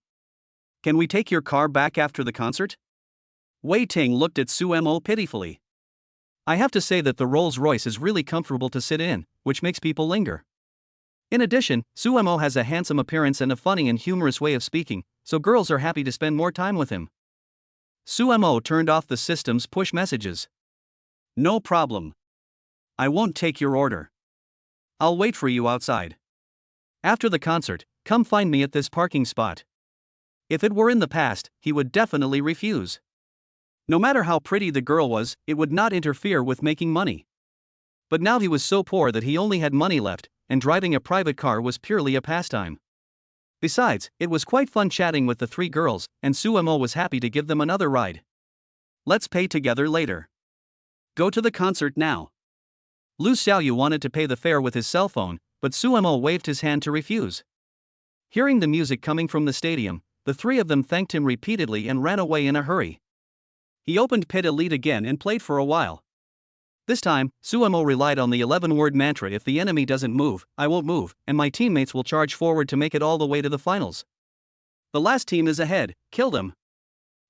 Can we take your car back after the concert? Wei Ting looked at Suemo pitifully. I have to say that the Rolls-Royce is really comfortable to sit in, which makes people linger. In addition, Suemo has a handsome appearance and a funny and humorous way of speaking, so girls are happy to spend more time with him. Suemo turned off the system's push messages. No problem. I won't take your order. I'll wait for you outside. After the concert, come find me at this parking spot. If it were in the past, he would definitely refuse. No matter how pretty the girl was, it would not interfere with making money. But now he was so poor that he only had money left, and driving a private car was purely a pastime. Besides, it was quite fun chatting with the 3 girls, and Suemo was happy to give them another ride. Let's pay together later. Go to the concert now. Lu Xiaoyu wanted to pay the fare with his cell phone, but Suemo waved his hand to refuse. Hearing the music coming from the stadium, the 3 of them thanked him repeatedly and ran away in a hurry. He opened Pit Elite again and played for a while. This time, Suemo relied on the 11-word mantra: if the enemy doesn't move, I won't move, and my teammates will charge forward to make it all the way to the finals. The last team is ahead, kill them.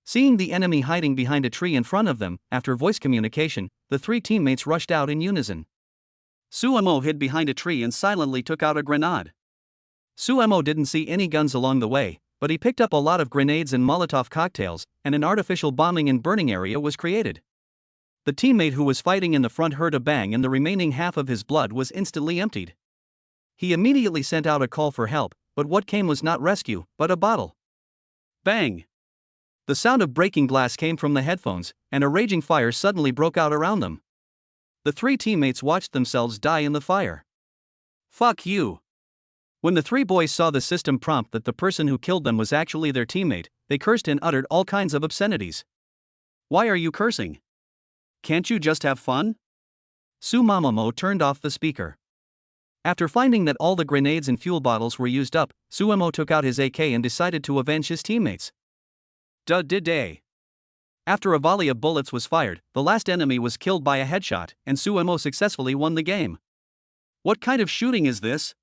Seeing the enemy hiding behind a tree in front of them, after voice communication, the 3 teammates rushed out in unison. Suemo hid behind a tree and silently took out a grenade. Suemo didn't see any guns along the way, but he picked up a lot of grenades and Molotov cocktails, and an artificial bombing and burning area was created. The teammate who was fighting in the front heard a bang and the remaining half of his blood was instantly emptied. He immediately sent out a call for help, but what came was not rescue, but a bottle. Bang! The sound of breaking glass came from the headphones, and a raging fire suddenly broke out around them. The three teammates watched themselves die in the fire. Fuck you. When the three boys saw the system prompt that the person who killed them was actually their teammate, they cursed and uttered all kinds of obscenities. Why are you cursing? Can't you just have fun? Sumamomo turned off the speaker. After finding that all the grenades and fuel bottles were used up, Suemo took out his AK and decided to avenge his teammates. Did. After a volley of bullets was fired, the last enemy was killed by a headshot, and Suemo successfully won the game. What kind of shooting is this?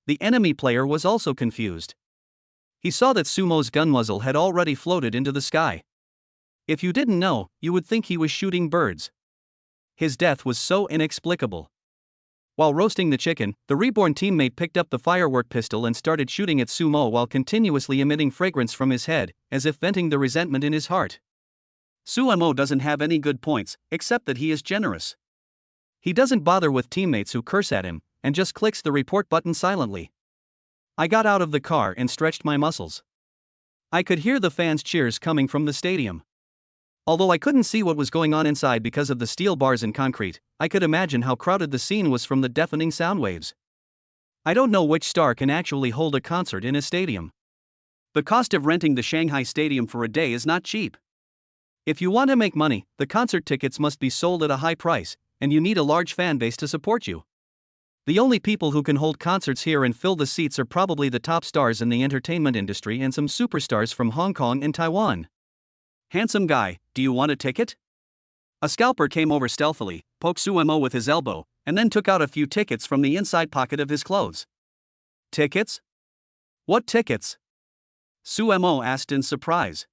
The enemy player was also confused. He saw that Sumo's gun muzzle had already floated into the sky. If you didn't know, you would think he was shooting birds. His death was so inexplicable. While roasting the chicken, the reborn teammate picked up the firework pistol and started shooting at Sumo while continuously emitting fragrance from his head, as if venting the resentment in his heart. Suemo doesn't have any good points, except that he is generous. He doesn't bother with teammates who curse at him, and just clicks the report button silently. I got out of the car and stretched my muscles. I could hear the fans' cheers coming from the stadium. Although I couldn't see what was going on inside because of the steel bars and concrete, I could imagine how crowded the scene was from the deafening sound waves. I don't know which star can actually hold a concert in a stadium. The cost of renting the Shanghai Stadium for a day is not cheap. If you want to make money, the concert tickets must be sold at a high price, and you need a large fan base to support you. The only people who can hold concerts here and fill the seats are probably the top stars in the entertainment industry and some superstars from Hong Kong and Taiwan. Handsome guy, do you want a ticket? A scalper came over stealthily, poked Suemo with his elbow, and then took out a few tickets from the inside pocket of his clothes. Tickets? What tickets? Suemo asked in surprise.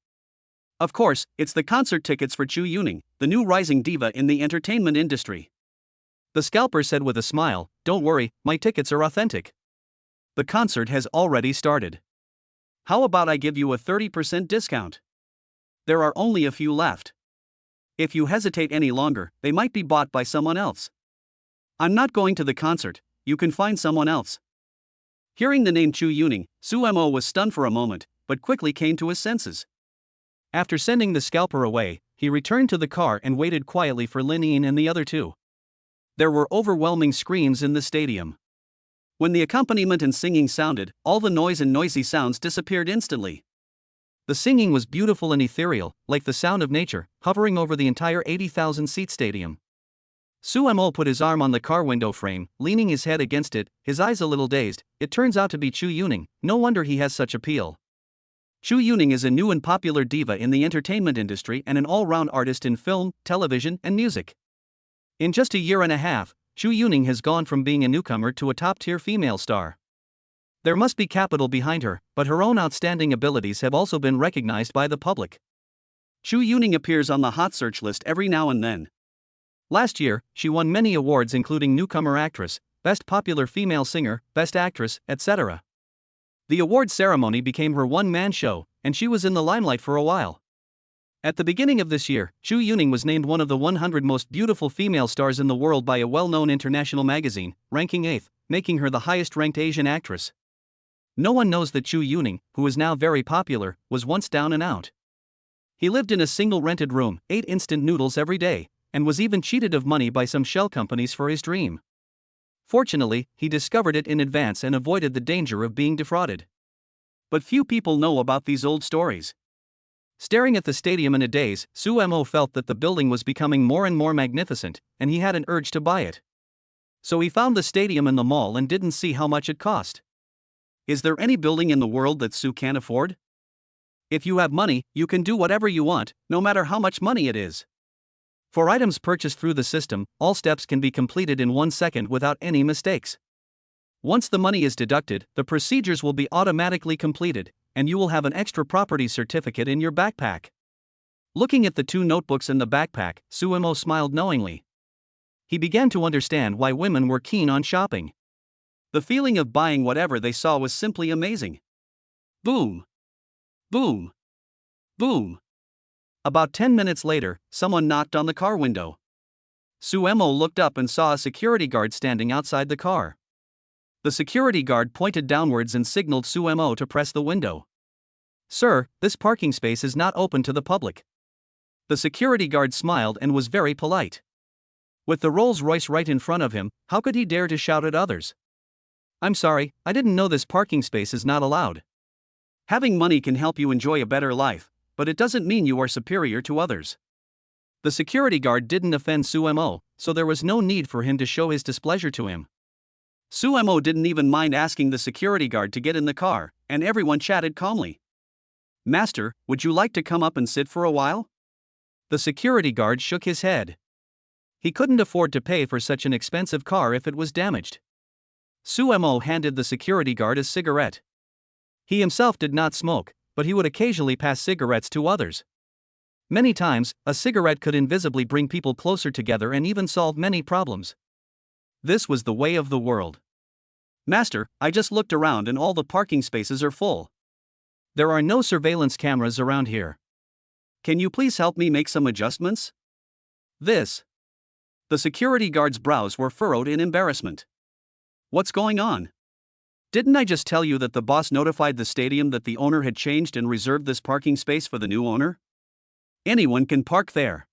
Of course, it's the concert tickets for Chu Yuning, the new rising diva in the entertainment industry. The scalper said with a smile, "Don't worry, my tickets are authentic. The concert has already started. How about I give you a 30% discount? There are only a few left. If you hesitate any longer, they might be bought by someone else. I'm not going to the concert, you can find someone else." Hearing the name Chu Yuning, Suemo was stunned for a moment, but quickly came to his senses. After sending the scalper away, he returned to the car and waited quietly for Lin Yin and the other two. There were overwhelming screams in the stadium. When the accompaniment and singing sounded, all the noise and noisy sounds disappeared instantly. The singing was beautiful and ethereal, like the sound of nature, hovering over the entire 80,000-seat stadium. Suemo put his arm on the car window frame, leaning his head against it, his eyes a little dazed. It turns out to be Chu Yuning, no wonder he has such appeal. Chu Yuning is a new and popular diva in the entertainment industry and an all-round artist in film, television, and music. In just a year and a half, Chu Yuning has gone from being a newcomer to a top-tier female star. There must be capital behind her, but her own outstanding abilities have also been recognized by the public. Chu Yuning appears on the hot search list every now and then. Last year, she won many awards including Newcomer Actress, Best Popular Female Singer, Best Actress, etc. The award ceremony became her one-man show, and she was in the limelight for a while. At the beginning of this year, Chu Yuning was named one of the 100 most beautiful female stars in the world by a well-known international magazine, ranking 8th, making her the highest-ranked Asian actress. No one knows that Chu Yuning, who is now very popular, was once down and out. He lived in a single rented room, ate instant noodles every day, and was even cheated of money by some shell companies for his dream. Fortunately, he discovered it in advance and avoided the danger of being defrauded. But few people know about these old stories. Staring at the stadium in a daze, Suemo felt that the building was becoming more and more magnificent, and he had an urge to buy it. So he found the stadium in the mall and didn't see how much it cost. Is there any building in the world that Su can't afford? If you have money, you can do whatever you want, no matter how much money it is. For items purchased through the system, all steps can be completed in 1 second without any mistakes. Once the money is deducted, the procedures will be automatically completed, and you will have an extra property certificate in your backpack. Looking at the 2 notebooks in the backpack, Suemo smiled knowingly. He began to understand why women were keen on shopping. The feeling of buying whatever they saw was simply amazing. Boom! Boom! Boom! About 10 minutes later, someone knocked on the car window. Suemo looked up and saw a security guard standing outside the car. The security guard pointed downwards and signaled Suemo to press the window. "Sir, this parking space is not open to the public." The security guard smiled and was very polite. With the Rolls-Royce right in front of him, how could he dare to shout at others? "I'm sorry, I didn't know this parking space is not allowed." Having money can help you enjoy a better life, but it doesn't mean you are superior to others. The security guard didn't offend Sumo, so there was no need for him to show his displeasure to him. Sumo didn't even mind asking the security guard to get in the car, and everyone chatted calmly. "Master, would you like to come up and sit for a while?" The security guard shook his head. He couldn't afford to pay for such an expensive car if it was damaged. Sumo handed the security guard a cigarette. He himself did not smoke, but he would occasionally pass cigarettes to others. Many times, a cigarette could invisibly bring people closer together and even solve many problems. This was the way of the world. "Master, I just looked around and all the parking spaces are full. There are no surveillance cameras around here. Can you please help me make some adjustments?" The security guard's brows were furrowed in embarrassment. "What's going on? Didn't I just tell you that the boss notified the stadium that the owner had changed and reserved this parking space for the new owner? Anyone can park there."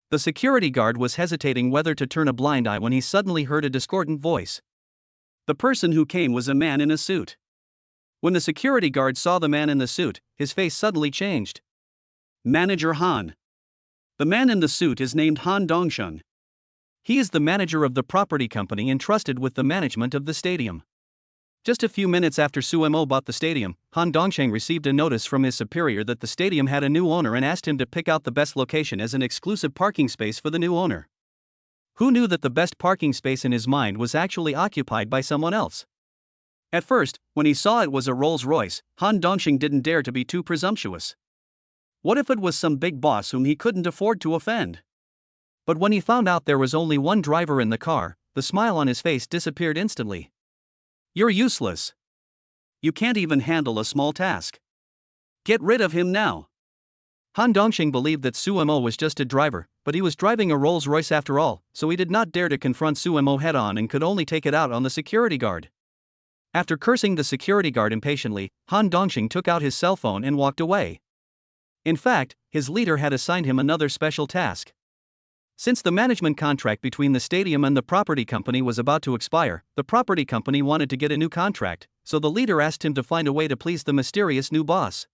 The security guard was hesitating whether to turn a blind eye when he suddenly heard a discordant voice. The person who came was a man in a suit. When the security guard saw the man in the suit, his face suddenly changed. "Manager Han." The man in the suit is named Han Dongsheng. He is the manager of the property company entrusted with the management of the stadium. Just a few minutes after Sumo bought the stadium, Han Dongsheng received a notice from his superior that the stadium had a new owner and asked him to pick out the best location as an exclusive parking space for the new owner. Who knew that the best parking space in his mind was actually occupied by someone else? At first, when he saw it was a Rolls-Royce, Han Dongsheng didn't dare to be too presumptuous. What if it was some big boss whom he couldn't afford to offend? But when he found out there was only one driver in the car, the smile on his face disappeared instantly. "You're useless. You can't even handle a small task. Get rid of him now." Han Dongsheng believed that Sumo was just a driver, but he was driving a Rolls-Royce after all, so he did not dare to confront Sumo head-on and could only take it out on the security guard. After cursing the security guard impatiently, Han Dongsheng took out his cell phone and walked away. In fact, his leader had assigned him another special task. Since the management contract between the stadium and the property company was about to expire, the property company wanted to get a new contract, so the leader asked him to find a way to please the mysterious new boss.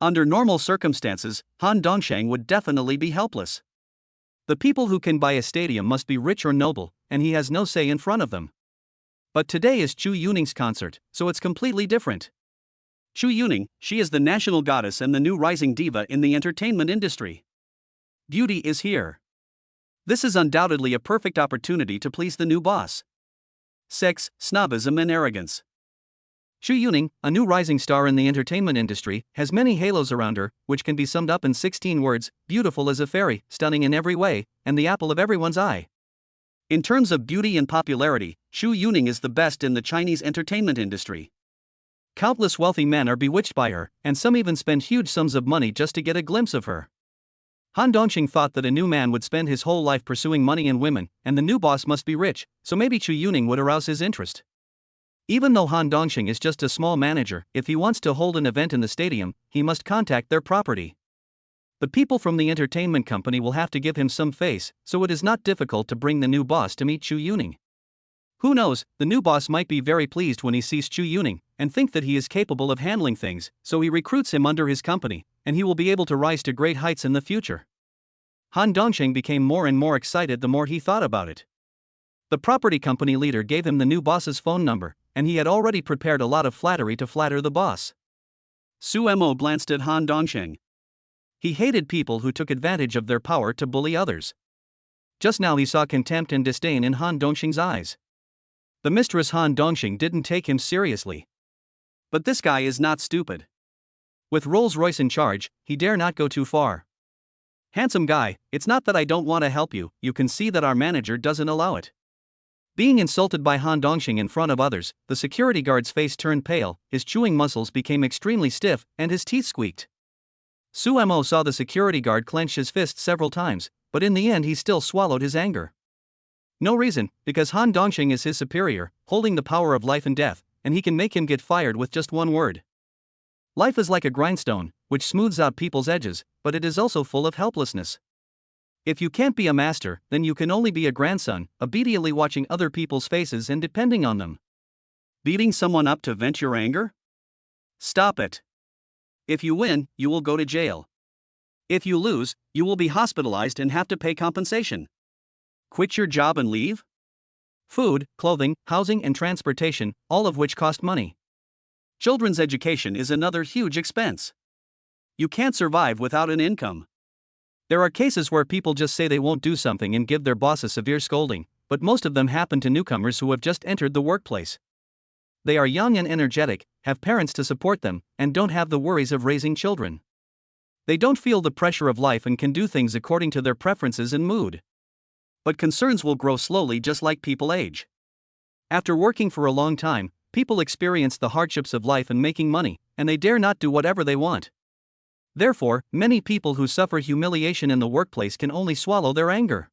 Under normal circumstances, Han Dongsheng would definitely be helpless. The people who can buy a stadium must be rich or noble, and he has no say in front of them. But today is Chu Yuning's concert, so it's completely different. Chu Yuning, she is the national goddess and the new rising diva in the entertainment industry. Beauty is here. This is undoubtedly a perfect opportunity to please the new boss. Sex, snobism and arrogance. Chu Yuning, a new rising star in the entertainment industry, has many halos around her, which can be summed up in 16 words: beautiful as a fairy, stunning in every way, and the apple of everyone's eye. In terms of beauty and popularity, Chu Yuning is the best in the Chinese entertainment industry. Countless wealthy men are bewitched by her, and some even spend huge sums of money just to get a glimpse of her. Han Dongsheng thought that a new man would spend his whole life pursuing money and women, and the new boss must be rich, so maybe Chu Yuning would arouse his interest. Even though Han Dongsheng is just a small manager, if he wants to hold an event in the stadium, he must contact their property. The people from the entertainment company will have to give him some face, so it is not difficult to bring the new boss to meet Chu Yuning. Who knows, the new boss might be very pleased when he sees Chu Yuning, and think that he is capable of handling things, so he recruits him under his company, and he will be able to rise to great heights in the future. Han Dongsheng became more and more excited the more he thought about it. The property company leader gave him the new boss's phone number, and he had already prepared a lot of flattery to flatter the boss. Sumo glanced at Han Dongsheng. He hated people who took advantage of their power to bully others. Just now he saw contempt and disdain in Han Dongsheng's eyes. The mistress Han Dongsheng didn't take him seriously. But this guy is not stupid. With Rolls-Royce in charge, he dare not go too far. "Handsome guy, it's not that I don't want to help you, you can see that our manager doesn't allow it." Being insulted by Han Dongsheng in front of others, the security guard's face turned pale, his chewing muscles became extremely stiff, and his teeth squeaked. Sumo saw the security guard clench his fist several times, but in the end he still swallowed his anger. No reason, because Han Dongsheng is his superior, holding the power of life and death, and he can make him get fired with just one word. Life is like a grindstone, which smooths out people's edges, but it is also full of helplessness. If you can't be a master, then you can only be a grandson, obediently watching other people's faces and depending on them. Beating someone up to vent your anger? Stop it. If you win, you will go to jail. If you lose, you will be hospitalized and have to pay compensation. Quit your job and leave? Food, clothing, housing, and transportation, all of which cost money. Children's education is another huge expense. You can't survive without an income. There are cases where people just say they won't do something and give their boss a severe scolding, but most of them happen to newcomers who have just entered the workplace. They are young and energetic, have parents to support them, and don't have the worries of raising children. They don't feel the pressure of life and can do things according to their preferences and mood. But concerns will grow slowly just like people age. After working for a long time, people experience the hardships of life and making money, and they dare not do whatever they want. Therefore, many people who suffer humiliation in the workplace can only swallow their anger.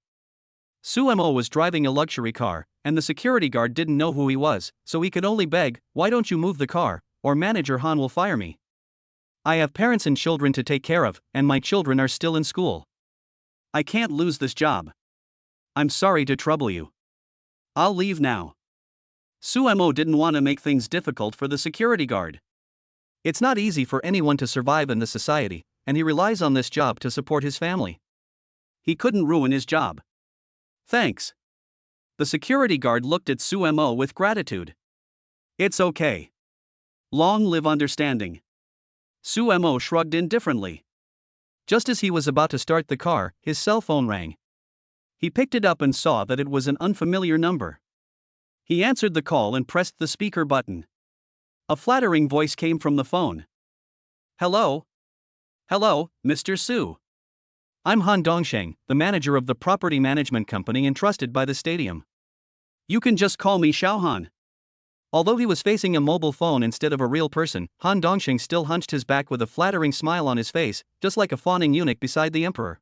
Sumo was driving a luxury car, and the security guard didn't know who he was, so he could only beg, "Why don't you move the car, or Manager Han will fire me. I have parents and children to take care of, and my children are still in school. I can't lose this job. I'm sorry to trouble you. I'll leave now." Sumo didn't want to make things difficult for the security guard. It's not easy for anyone to survive in this society, and he relies on this job to support his family. He couldn't ruin his job. "Thanks." The security guard looked at Sumo with gratitude. "It's okay. Long live understanding." Sumo shrugged indifferently. Just as he was about to start the car, his cell phone rang. He picked it up and saw that it was an unfamiliar number. He answered the call and pressed the speaker button. A flattering voice came from the phone. "Hello? Hello, Mr. Su. I'm Han Dongsheng, the manager of the property management company entrusted by the stadium. You can just call me Xiaohan." Although he was facing a mobile phone instead of a real person, Han Dongsheng still hunched his back with a flattering smile on his face, just like a fawning eunuch beside the emperor.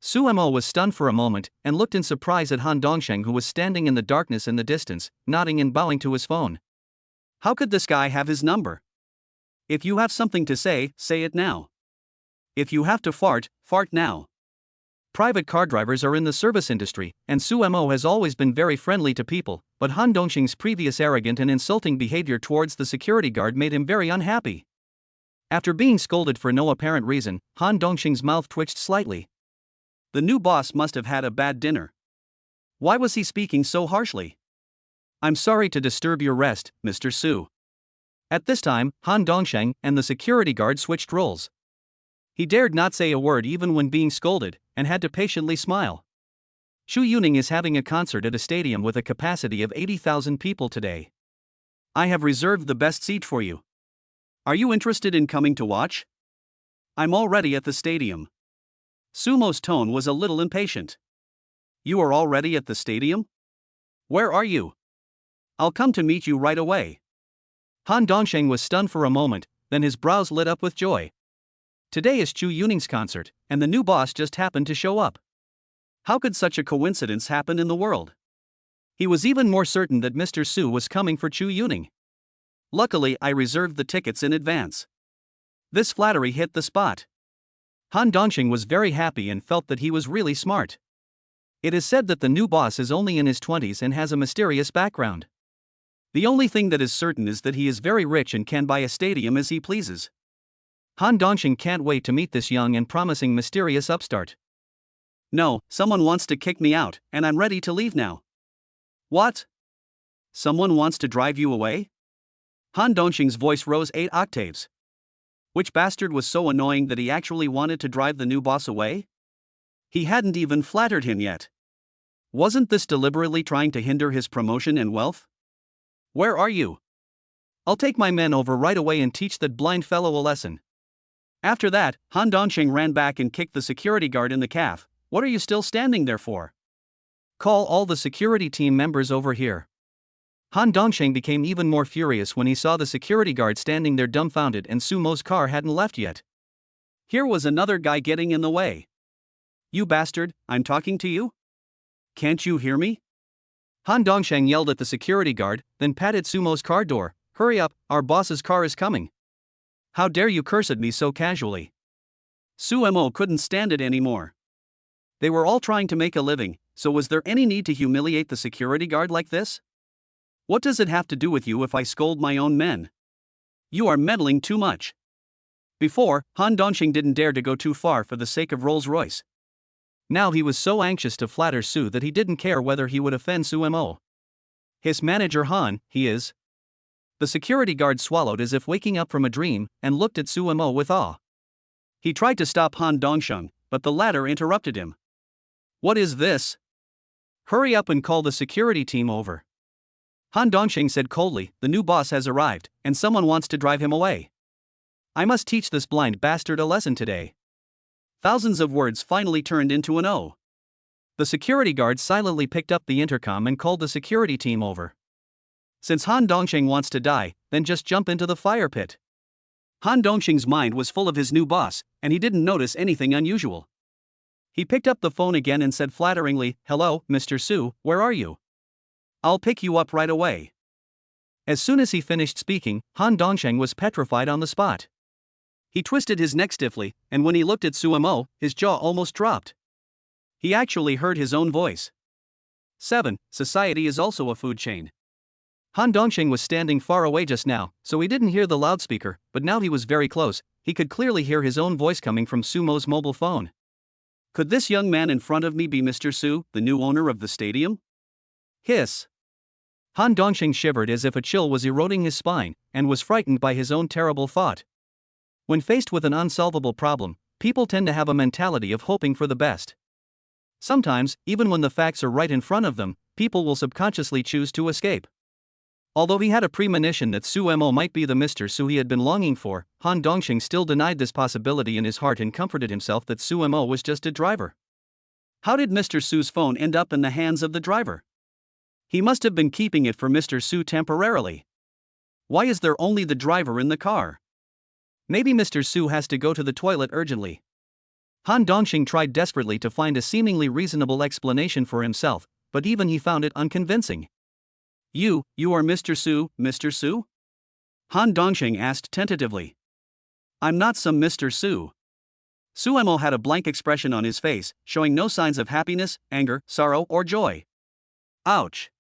Sumo was stunned for a moment, and looked in surprise at Han Dongsheng, who was standing in the darkness in the distance, nodding and bowing to his phone. How could this guy have his number? If you have something to say it now. If you have to fart now. Private car drivers are in the service industry, and Sumo has always been very friendly to people, but Han Dongsheng's previous arrogant and insulting behavior towards the security guard made him very unhappy. After being scolded for no apparent reason, Han Dongsheng's mouth twitched slightly. The new boss must have had a bad dinner. Why was he speaking so harshly? "I'm sorry to disturb your rest, Mr. Su." At this time, Han Dongsheng and the security guard switched roles. He dared not say a word even when being scolded, and had to patiently smile. Chu Yuning is having a concert at a stadium with a capacity of 80,000 people today. I have reserved the best seat for you. Are you interested in coming to watch? I'm already at the stadium. Sumo's tone was a little impatient. You are already at the stadium? Where are you? I'll come to meet you right away. Han Dongsheng was stunned for a moment, then his brows lit up with joy. Today is Chu Yuning's concert, and the new boss just happened to show up. How could such a coincidence happen in the world? He was even more certain that Mr. Su was coming for Chu Yuning. Luckily, I reserved the tickets in advance. This flattery hit the spot. Han Dongsheng was very happy and felt that he was really smart. It is said that the new boss is only in his 20s and has a mysterious background. The only thing that is certain is that he is very rich and can buy a stadium as he pleases. Han Dongsheng can't wait to meet this young and promising mysterious upstart. No, someone wants to kick me out, and I'm ready to leave now. What? Someone wants to drive you away? Han Dongsheng's voice rose 8 octaves. Which bastard was so annoying that he actually wanted to drive the new boss away? He hadn't even flattered him yet. Wasn't this deliberately trying to hinder his promotion and wealth? Where are you? I'll take my men over right away and teach that blind fellow a lesson. After that, Han Dongsheng ran back and kicked the security guard in the calf. What are you still standing there for? Call all the security team members over here. Han Dongsheng became even more furious when he saw the security guard standing there dumbfounded and Sumo's car hadn't left yet. Here was another guy getting in the way. You bastard, I'm talking to you? Can't you hear me? Han Dongsheng yelled at the security guard, then patted Sumo's car door. Hurry up, our boss's car is coming. How dare you curse at me so casually? Sumo couldn't stand it anymore. They were all trying to make a living, so was there any need to humiliate the security guard like this? What does it have to do with you if I scold my own men? You are meddling too much. Before, Han Dongxing didn't dare to go too far for the sake of Rolls-Royce. Now he was so anxious to flatter Su that he didn't care whether he would offend Sumo. His manager Han, he is. The security guard swallowed as if waking up from a dream and looked at Sumo with awe. He tried to stop Han Dongxing, but the latter interrupted him. What is this? Hurry up and call the security team over. Han Dongxing said coldly, the new boss has arrived, and someone wants to drive him away. I must teach this blind bastard a lesson today. Thousands of words finally turned into an O. The security guard silently picked up the intercom and called the security team over. Since Han Dongxing wants to die, then just jump into the fire pit. Han Dongxing's mind was full of his new boss, and he didn't notice anything unusual. He picked up the phone again and said flatteringly, Hello, Mr. Su, where are you? I'll pick you up right away. As soon as he finished speaking, Han Dongxing was petrified on the spot. He twisted his neck stiffly, and when he looked at Sumo, his jaw almost dropped. He actually heard his own voice. 7. Society is also a food chain. Han Dongxing was standing far away just now, so he didn't hear the loudspeaker, but now he was very close. He could clearly hear his own voice coming from Sumo's mobile phone. Could this young man in front of me be Mr. Su, the new owner of the stadium? Hiss. Han Dongxing shivered as if a chill was eroding his spine, and was frightened by his own terrible thought. When faced with an unsolvable problem, people tend to have a mentality of hoping for the best. Sometimes, even when the facts are right in front of them, people will subconsciously choose to escape. Although he had a premonition that Sumo might be the Mr. Su he had been longing for, Han Dongxing still denied this possibility in his heart and comforted himself that Sumo was just a driver. How did Mr. Su's phone end up in the hands of the driver? He must have been keeping it for Mr. Su temporarily. Why is there only the driver in the car? Maybe Mr. Su has to go to the toilet urgently. Han Dongxing tried desperately to find a seemingly reasonable explanation for himself, but even he found it unconvincing. You are Mr. Su, Mr. Su? Han Dongxing asked tentatively. I'm not some Mr. Su. Sumo had a blank expression on his face, showing no signs of happiness, anger, sorrow, or joy. Ouch.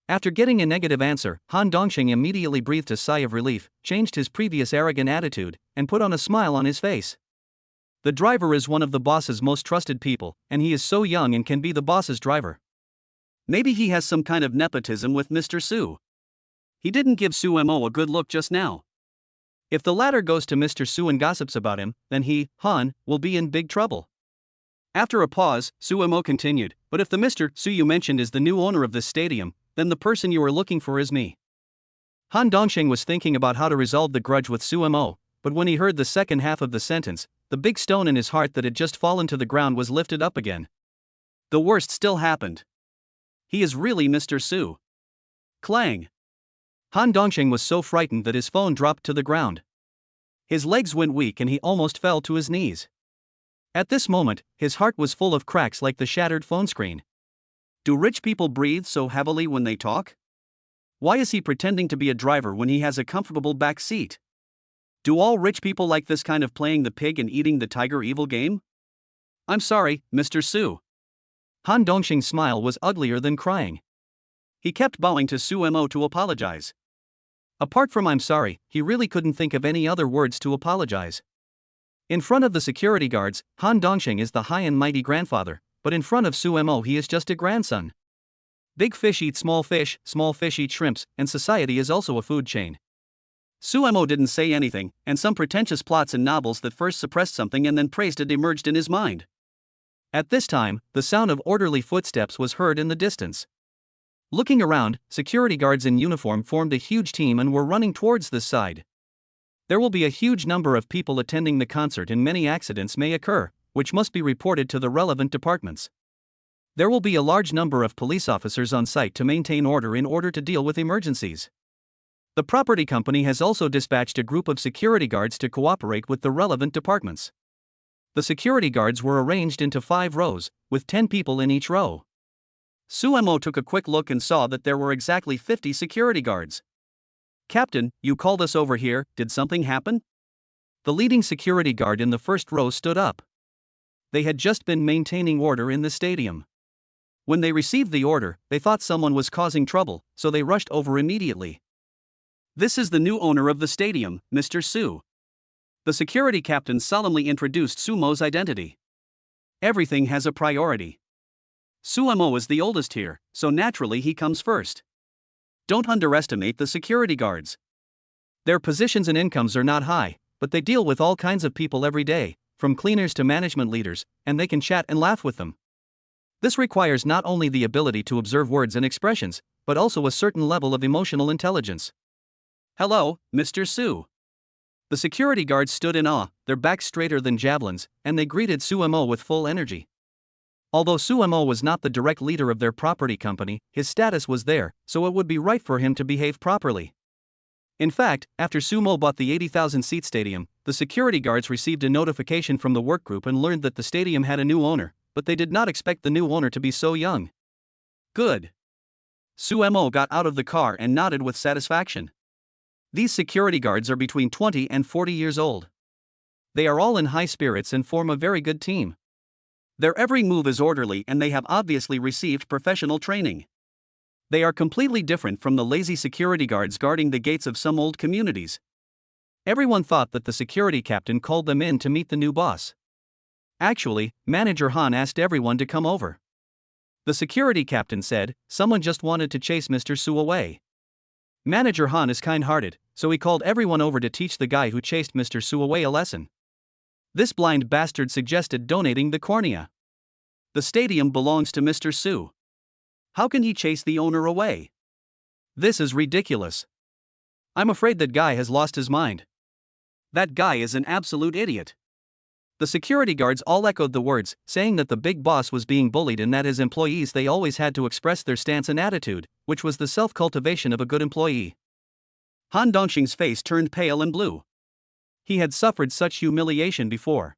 After getting a negative answer, Han Dongxing immediately breathed a sigh of relief, changed his previous arrogant attitude, and put on a smile on his face. The driver is one of the boss's most trusted people, and he is so young and can be the boss's driver. Maybe he has some kind of nepotism with Mr. Su. He didn't give Sumo a good look just now. If the latter goes to Mr. Su and gossips about him, then he, Han, will be in big trouble. After a pause, Sumo continued, but if the Mr. Su you mentioned is the new owner of this stadium, then the person you are looking for is me. Han Dongxing was thinking about how to resolve the grudge with Sumo, but when he heard the second half of the sentence, the big stone in his heart that had just fallen to the ground was lifted up again. The worst still happened. He is really Mr. Su. Clang. Han Dongxing was so frightened that his phone dropped to the ground. His legs went weak and he almost fell to his knees. At this moment, his heart was full of cracks like the shattered phone screen. Do rich people breathe so heavily when they talk? Why is he pretending to be a driver when he has a comfortable back seat? Do all rich people like this kind of playing the pig and eating the tiger evil game? I'm sorry, Mr. Su. Han Dongxing's smile was uglier than crying. He kept bowing to Sumo to apologize. Apart from I'm sorry, he really couldn't think of any other words to apologize. In front of the security guards, Han Dongxing is the high and mighty grandfather, but in front of Sumo he is just a grandson. Big fish eat small fish eat shrimps, and society is also a food chain. Sumo didn't say anything, and some pretentious plots and novels that first suppressed something and then praised it emerged in his mind. At this time, the sound of orderly footsteps was heard in the distance. Looking around, security guards in uniform formed a huge team and were running towards this side. There will be a huge number of people attending the concert and many accidents may occur, which must be reported to the relevant departments. There will be a large number of police officers on site to maintain order in order to deal with emergencies. The property company has also dispatched a group of security guards to cooperate with the relevant departments. The security guards were arranged into 5 rows, with 10 people in each row. Sumo took a quick look and saw that there were exactly 50 security guards. Captain, you called us over here, did something happen? The leading security guard in the first row stood up. They had just been maintaining order in the stadium. When they received the order, they thought someone was causing trouble, so they rushed over immediately. "This is the new owner of the stadium, Mr. Su." The security captain solemnly introduced Sumo's identity. "Everything has a priority. Sumo is the oldest here, so naturally he comes first. Don't underestimate the security guards. Their positions and incomes are not high, but they deal with all kinds of people every day, from cleaners to management leaders, and they can chat and laugh with them. This requires not only the ability to observe words and expressions, but also a certain level of emotional intelligence." "Hello, Mr. Su." The security guards stood in awe, their backs straighter than javelins, and they greeted Sumo with full energy. Although Sumo was not the direct leader of their property company, his status was there, so it would be right for him to behave properly. In fact, after Sumo bought the 80,000-seat stadium, the security guards received a notification from the workgroup and learned that the stadium had a new owner, but they did not expect the new owner to be so young. "Good." Sumo got out of the car and nodded with satisfaction. These security guards are between 20 and 40 years old. They are all in high spirits and form a very good team. Their every move is orderly and they have obviously received professional training. They are completely different from the lazy security guards guarding the gates of some old communities. Everyone thought that the security captain called them in to meet the new boss. Actually, Manager Han asked everyone to come over. The security captain said, "Someone just wanted to chase Mr. Su away." Manager Han is kind-hearted, so he called everyone over to teach the guy who chased Mr. Su away a lesson. This blind bastard suggested donating the cornea. The stadium belongs to Mr. Su. How can he chase the owner away? This is ridiculous. I'm afraid that guy has lost his mind. That guy is an absolute idiot. The security guards all echoed the words, saying that the big boss was being bullied and that his employees they always had to express their stance and attitude, which was the self-cultivation of a good employee. Han Dongxing's face turned pale and blue. He had suffered such humiliation before.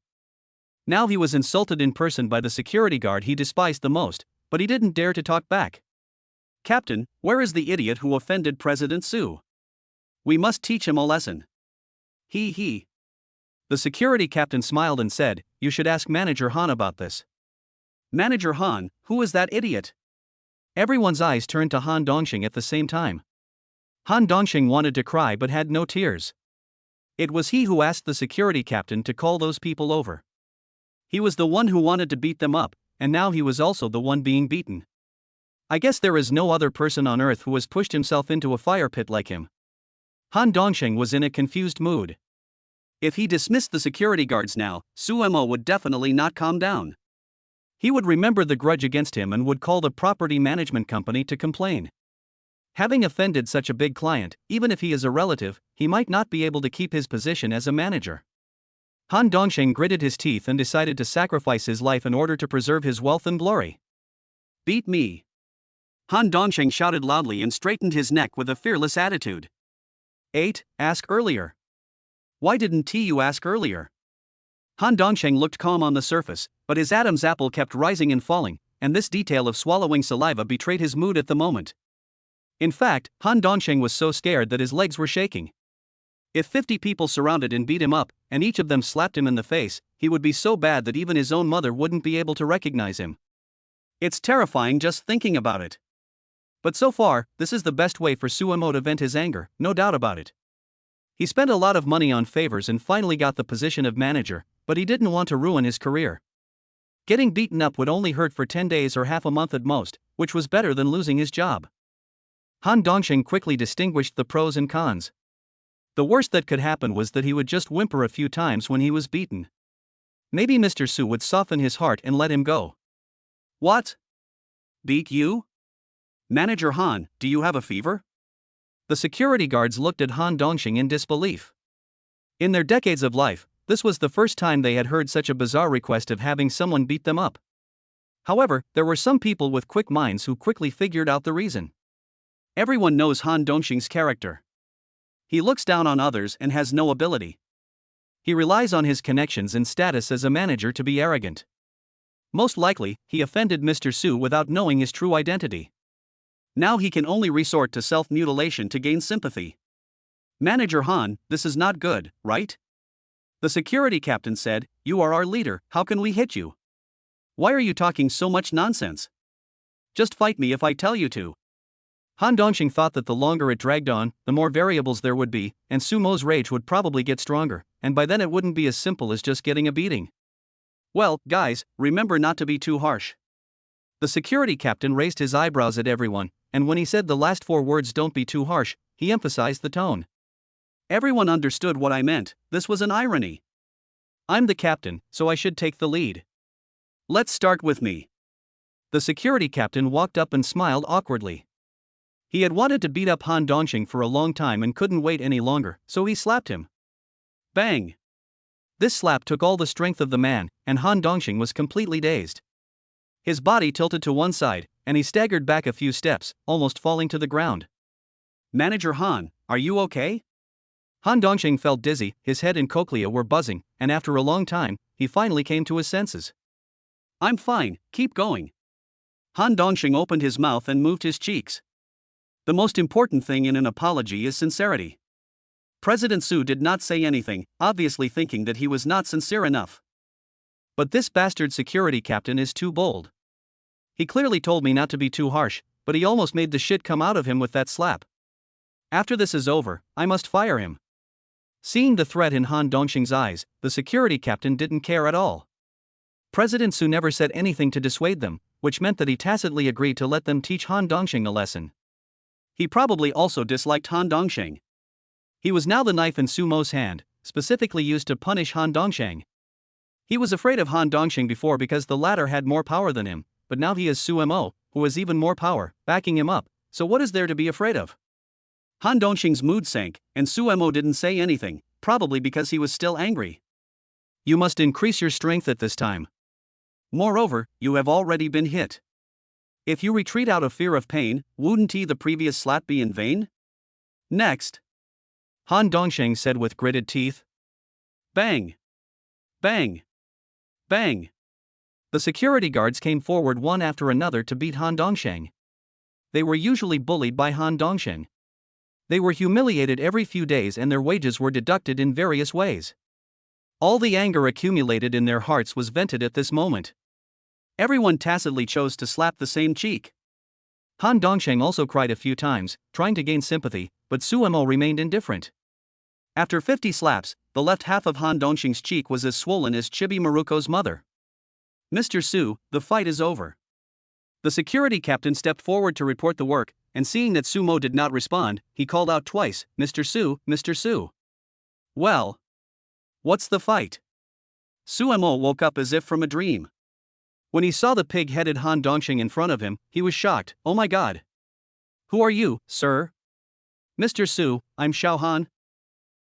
Now he was insulted in person by the security guard he despised the most, but he didn't dare to talk back. "Captain, where is the idiot who offended President Su? We must teach him a lesson." He. The security captain smiled and said, "You should ask Manager Han about this." "Manager Han, who is that idiot?" Everyone's eyes turned to Han Dongxing at the same time. Han Dongxing wanted to cry but had no tears. It was he who asked the security captain to call those people over. He was the one who wanted to beat them up, and now he was also the one being beaten. I guess there is no other person on earth who has pushed himself into a fire pit like him. Han Dongxing was in a confused mood. If he dismissed the security guards now, Sumo would definitely not calm down. He would remember the grudge against him and would call the property management company to complain. Having offended such a big client, even if he is a relative, he might not be able to keep his position as a manager. Han Dongxing gritted his teeth and decided to sacrifice his life in order to preserve his wealth and glory. "Beat me." Han Dongxing shouted loudly and straightened his neck with a fearless attitude. 8. Ask earlier. Why didn't you ask earlier? Han Dongxing looked calm on the surface, but his Adam's apple kept rising and falling, and this detail of swallowing saliva betrayed his mood at the moment. In fact, Han Dongxing was so scared that his legs were shaking. If 50 people surrounded and beat him up, and each of them slapped him in the face, he would be so bad that even his own mother wouldn't be able to recognize him. It's terrifying just thinking about it. But so far, this is the best way for Sumo to vent his anger, no doubt about it. He spent a lot of money on favors and finally got the position of manager, but he didn't want to ruin his career. Getting beaten up would only hurt for 10 days or half a month at most, which was better than losing his job. Han Dongxing quickly distinguished the pros and cons. The worst that could happen was that he would just whimper a few times when he was beaten. Maybe Mr. Su would soften his heart and let him go. "What? Beat you? Manager Han, do you have a fever?" The security guards looked at Han Dongxing in disbelief. In their decades of life, this was the first time they had heard such a bizarre request of having someone beat them up. However, there were some people with quick minds who quickly figured out the reason. Everyone knows Han Dongxing's character. He looks down on others and has no ability. He relies on his connections and status as a manager to be arrogant. Most likely, he offended Mr. Su without knowing his true identity. Now he can only resort to self-mutilation to gain sympathy. "Manager Han, this is not good, right? The security captain said, "You are our leader, how can we hit you? Why are you talking so much nonsense? Just fight me if I tell you to." Han Dongxing thought that the longer it dragged on, the more variables there would be, and Sumo's rage would probably get stronger, and by then it wouldn't be as simple as just getting a beating. "Well, guys, remember not to be too harsh." The security captain raised his eyebrows at everyone, and when he said the last 4 words, "don't be too harsh," he emphasized the tone. Everyone understood what I meant, this was an irony. I'm the captain, so I should take the lead. Let's start with me. The security captain walked up and smiled awkwardly. He had wanted to beat up Han Dongxing for a long time and couldn't wait any longer, so he slapped him. Bang! This slap took all the strength of the man, and Han Dongxing was completely dazed. His body tilted to one side, and he staggered back a few steps, almost falling to the ground. "Manager Han, are you okay?" Han Dongxing felt dizzy, his head and cochlea were buzzing, and after a long time, he finally came to his senses. "I'm fine, keep going." Han Dongxing opened his mouth and moved his cheeks. The most important thing in an apology is sincerity. President Su did not say anything, obviously thinking that he was not sincere enough. But this bastard security captain is too bold. He clearly told me not to be too harsh, but he almost made the shit come out of him with that slap. After this is over, I must fire him. Seeing the threat in Han Dongxing's eyes, the security captain didn't care at all. President Su never said anything to dissuade them, which meant that he tacitly agreed to let them teach Han Dongxing a lesson. He probably also disliked Han Dongxing. He was now the knife in Sumo's hand, specifically used to punish Han Dongxing. He was afraid of Han Dongxing before because the latter had more power than him, but now he has Sumo, who has even more power, backing him up, so what is there to be afraid of? Han Dongxing's mood sank, and Sumo didn't say anything, probably because he was still angry. You must increase your strength at this time. Moreover, you have already been hit. If you retreat out of fear of pain, wouldn't the previous slap be in vain? Next. Han Dongxing said with gritted teeth. Bang! Bang! Bang! The security guards came forward one after another to beat Han Dongxing. They were usually bullied by Han Dongxing. They were humiliated every few days and their wages were deducted in various ways. All the anger accumulated in their hearts was vented at this moment. Everyone tacitly chose to slap the same cheek. Han Dongxing also cried a few times, trying to gain sympathy, but Sumo remained indifferent. After 50 slaps, the left half of Han Dongxing's cheek was as swollen as Chibi Maruko's mother. "Mr. Su, the fight is over." The security captain stepped forward to report the work, and seeing that Sumo did not respond, he called out twice, "Mr. Su, Mr. Su." "Well? What's the fight?" Sumo woke up as if from a dream. When he saw the pig-headed Han Dongxing in front of him, he was shocked. "Oh my god. Who are you, sir?" "Mr. Su, I'm Xiao Han."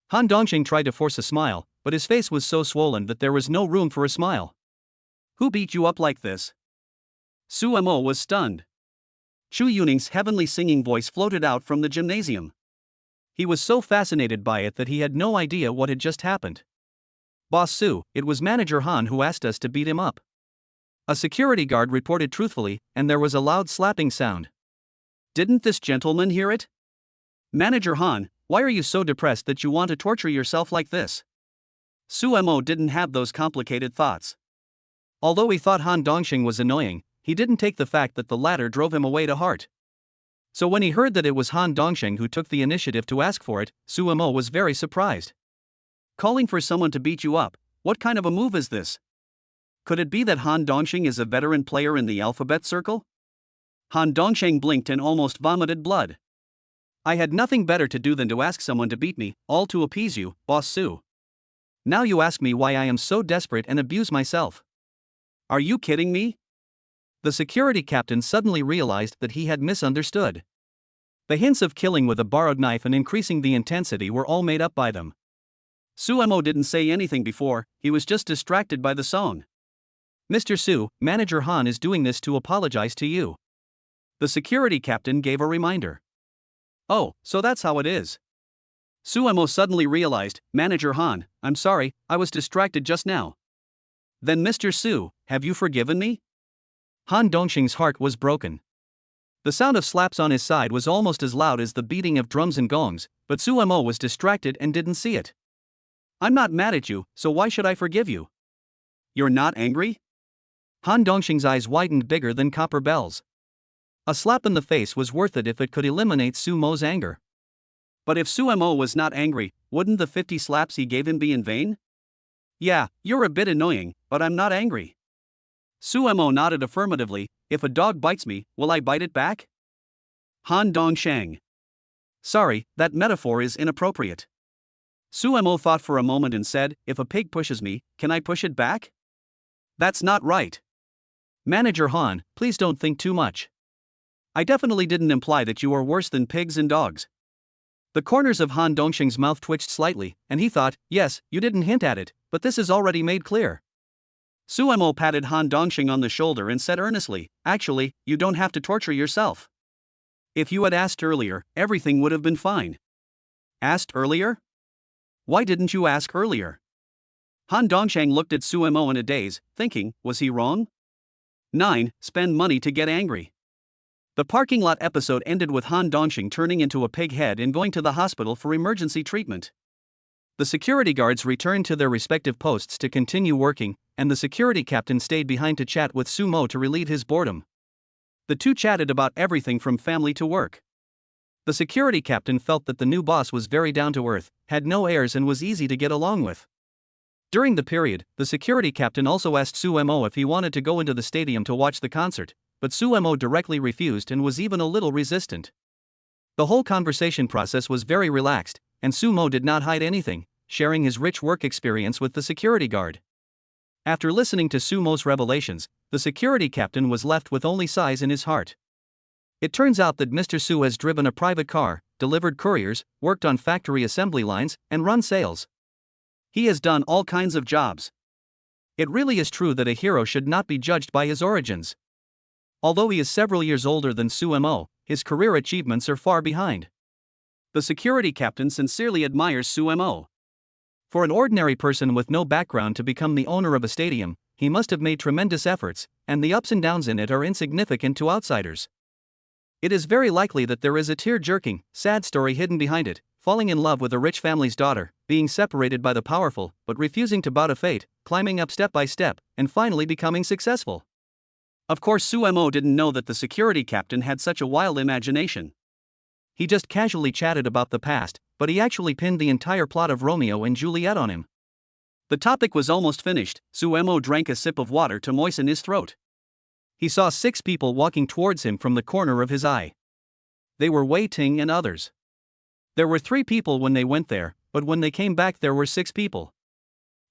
Han Dongxing tried to force a smile, but his face was so swollen that there was no room for a smile. "Who beat you up like this?" Sumo was stunned. Chu Yuning's heavenly singing voice floated out from the gymnasium. He was so fascinated by it that he had no idea what had just happened. "Boss Su, it was Manager Han who asked us to beat him up." A security guard reported truthfully, and there was a loud slapping sound. "Didn't this gentleman hear it?" "Manager Han, why are you so depressed that you want to torture yourself like this?" Sumo didn't have those complicated thoughts. Although he thought Han Dongxing was annoying, he didn't take the fact that the latter drove him away to heart. So when he heard that it was Han Dongxing who took the initiative to ask for it, Sumo was very surprised. "Calling for someone to beat you up, what kind of a move is this? Could it be that Han Dongxing is a veteran player in the alphabet circle?" Han Dongxing blinked and almost vomited blood. "I had nothing better to do than to ask someone to beat me, all to appease you, Boss Su. Now you ask me why I am so desperate and abuse myself. Are you kidding me?" The security captain suddenly realized that he had misunderstood. The hints of killing with a borrowed knife and increasing the intensity were all made up by them. Sumo didn't say anything before, he was just distracted by the song. "Mr. Su, Manager Han is doing this to apologize to you." The security captain gave a reminder. "Oh, so that's how it is." Sumo suddenly realized, "Manager Han, I'm sorry, I was distracted just now." "Then Mr. Su, have you forgiven me?" Han Dongxing's heart was broken. The sound of slaps on his side was almost as loud as the beating of drums and gongs, but Sumo was distracted and didn't see it. I'm not mad at you, so why should I forgive you? You're not angry? Han Dongxing's eyes widened bigger than copper bells. A slap in the face was worth it if it could eliminate Su Mo's anger. But if Su Mo was not angry, wouldn't the 50 slaps he gave him be in vain? Yeah, you're a bit annoying, but I'm not angry. Su Mo nodded affirmatively. If a dog bites me, will I bite it back? Han Dongshang. Sorry, that metaphor is inappropriate. Su Mo thought for a moment and said, if a pig pushes me, can I push it back? That's not right. Manager Han, please don't think too much. I definitely didn't imply that you are worse than pigs and dogs. The corners of Han Dongxing's mouth twitched slightly, and he thought, yes, you didn't hint at it, but this is already made clear. Su Mo patted Han Dongxing on the shoulder and said earnestly, actually, you don't have to torture yourself. If you had asked earlier, everything would have been fine. Asked earlier? Why didn't you ask earlier? Han Dongshang looked at Su Mo in a daze, thinking, was he wrong? 9. Spend money to get angry. The parking lot episode ended with Han Dongxing turning into a pig head and going to the hospital for emergency treatment. The security guards returned to their respective posts to continue working, and the security captain stayed behind to chat with Su Mo to relieve his boredom. The two chatted about everything from family to work. The security captain felt that the new boss was very down to earth, had no airs, and was easy to get along with. During the period, the security captain also asked Su Mo if he wanted to go into the stadium to watch the concert, but Su Mo directly refused and was even a little resistant. The whole conversation process was very relaxed, and Su Mo did not hide anything, sharing his rich work experience with the security guard. After listening to Su Mo's revelations, the security captain was left with only sighs in his heart. It turns out that Mr. Su has driven a private car, delivered couriers, worked on factory assembly lines, and run sales. He has done all kinds of jobs. It really is true that a hero should not be judged by his origins. Although he is several years older than Su Mo, his career achievements are far behind. The security captain sincerely admires Su Mo. For an ordinary person with no background to become the owner of a stadium, he must have made tremendous efforts, and the ups and downs in it are insignificant to outsiders. It is very likely that there is a tear-jerking, sad story hidden behind it, falling in love with a rich family's daughter, being separated by the powerful, but refusing to bow to fate, climbing up step by step, and finally becoming successful. Of course, Su Mo didn't know that the security captain had such a wild imagination. He just casually chatted about the past, but he actually pinned the entire plot of Romeo and Juliet on him. The topic was almost finished. Su Mo drank a sip of water to moisten his throat. He saw 6 people walking towards him from the corner of his eye. They were Wei Ting and others. There were 3 people when they went there, but when they came back there were 6 people.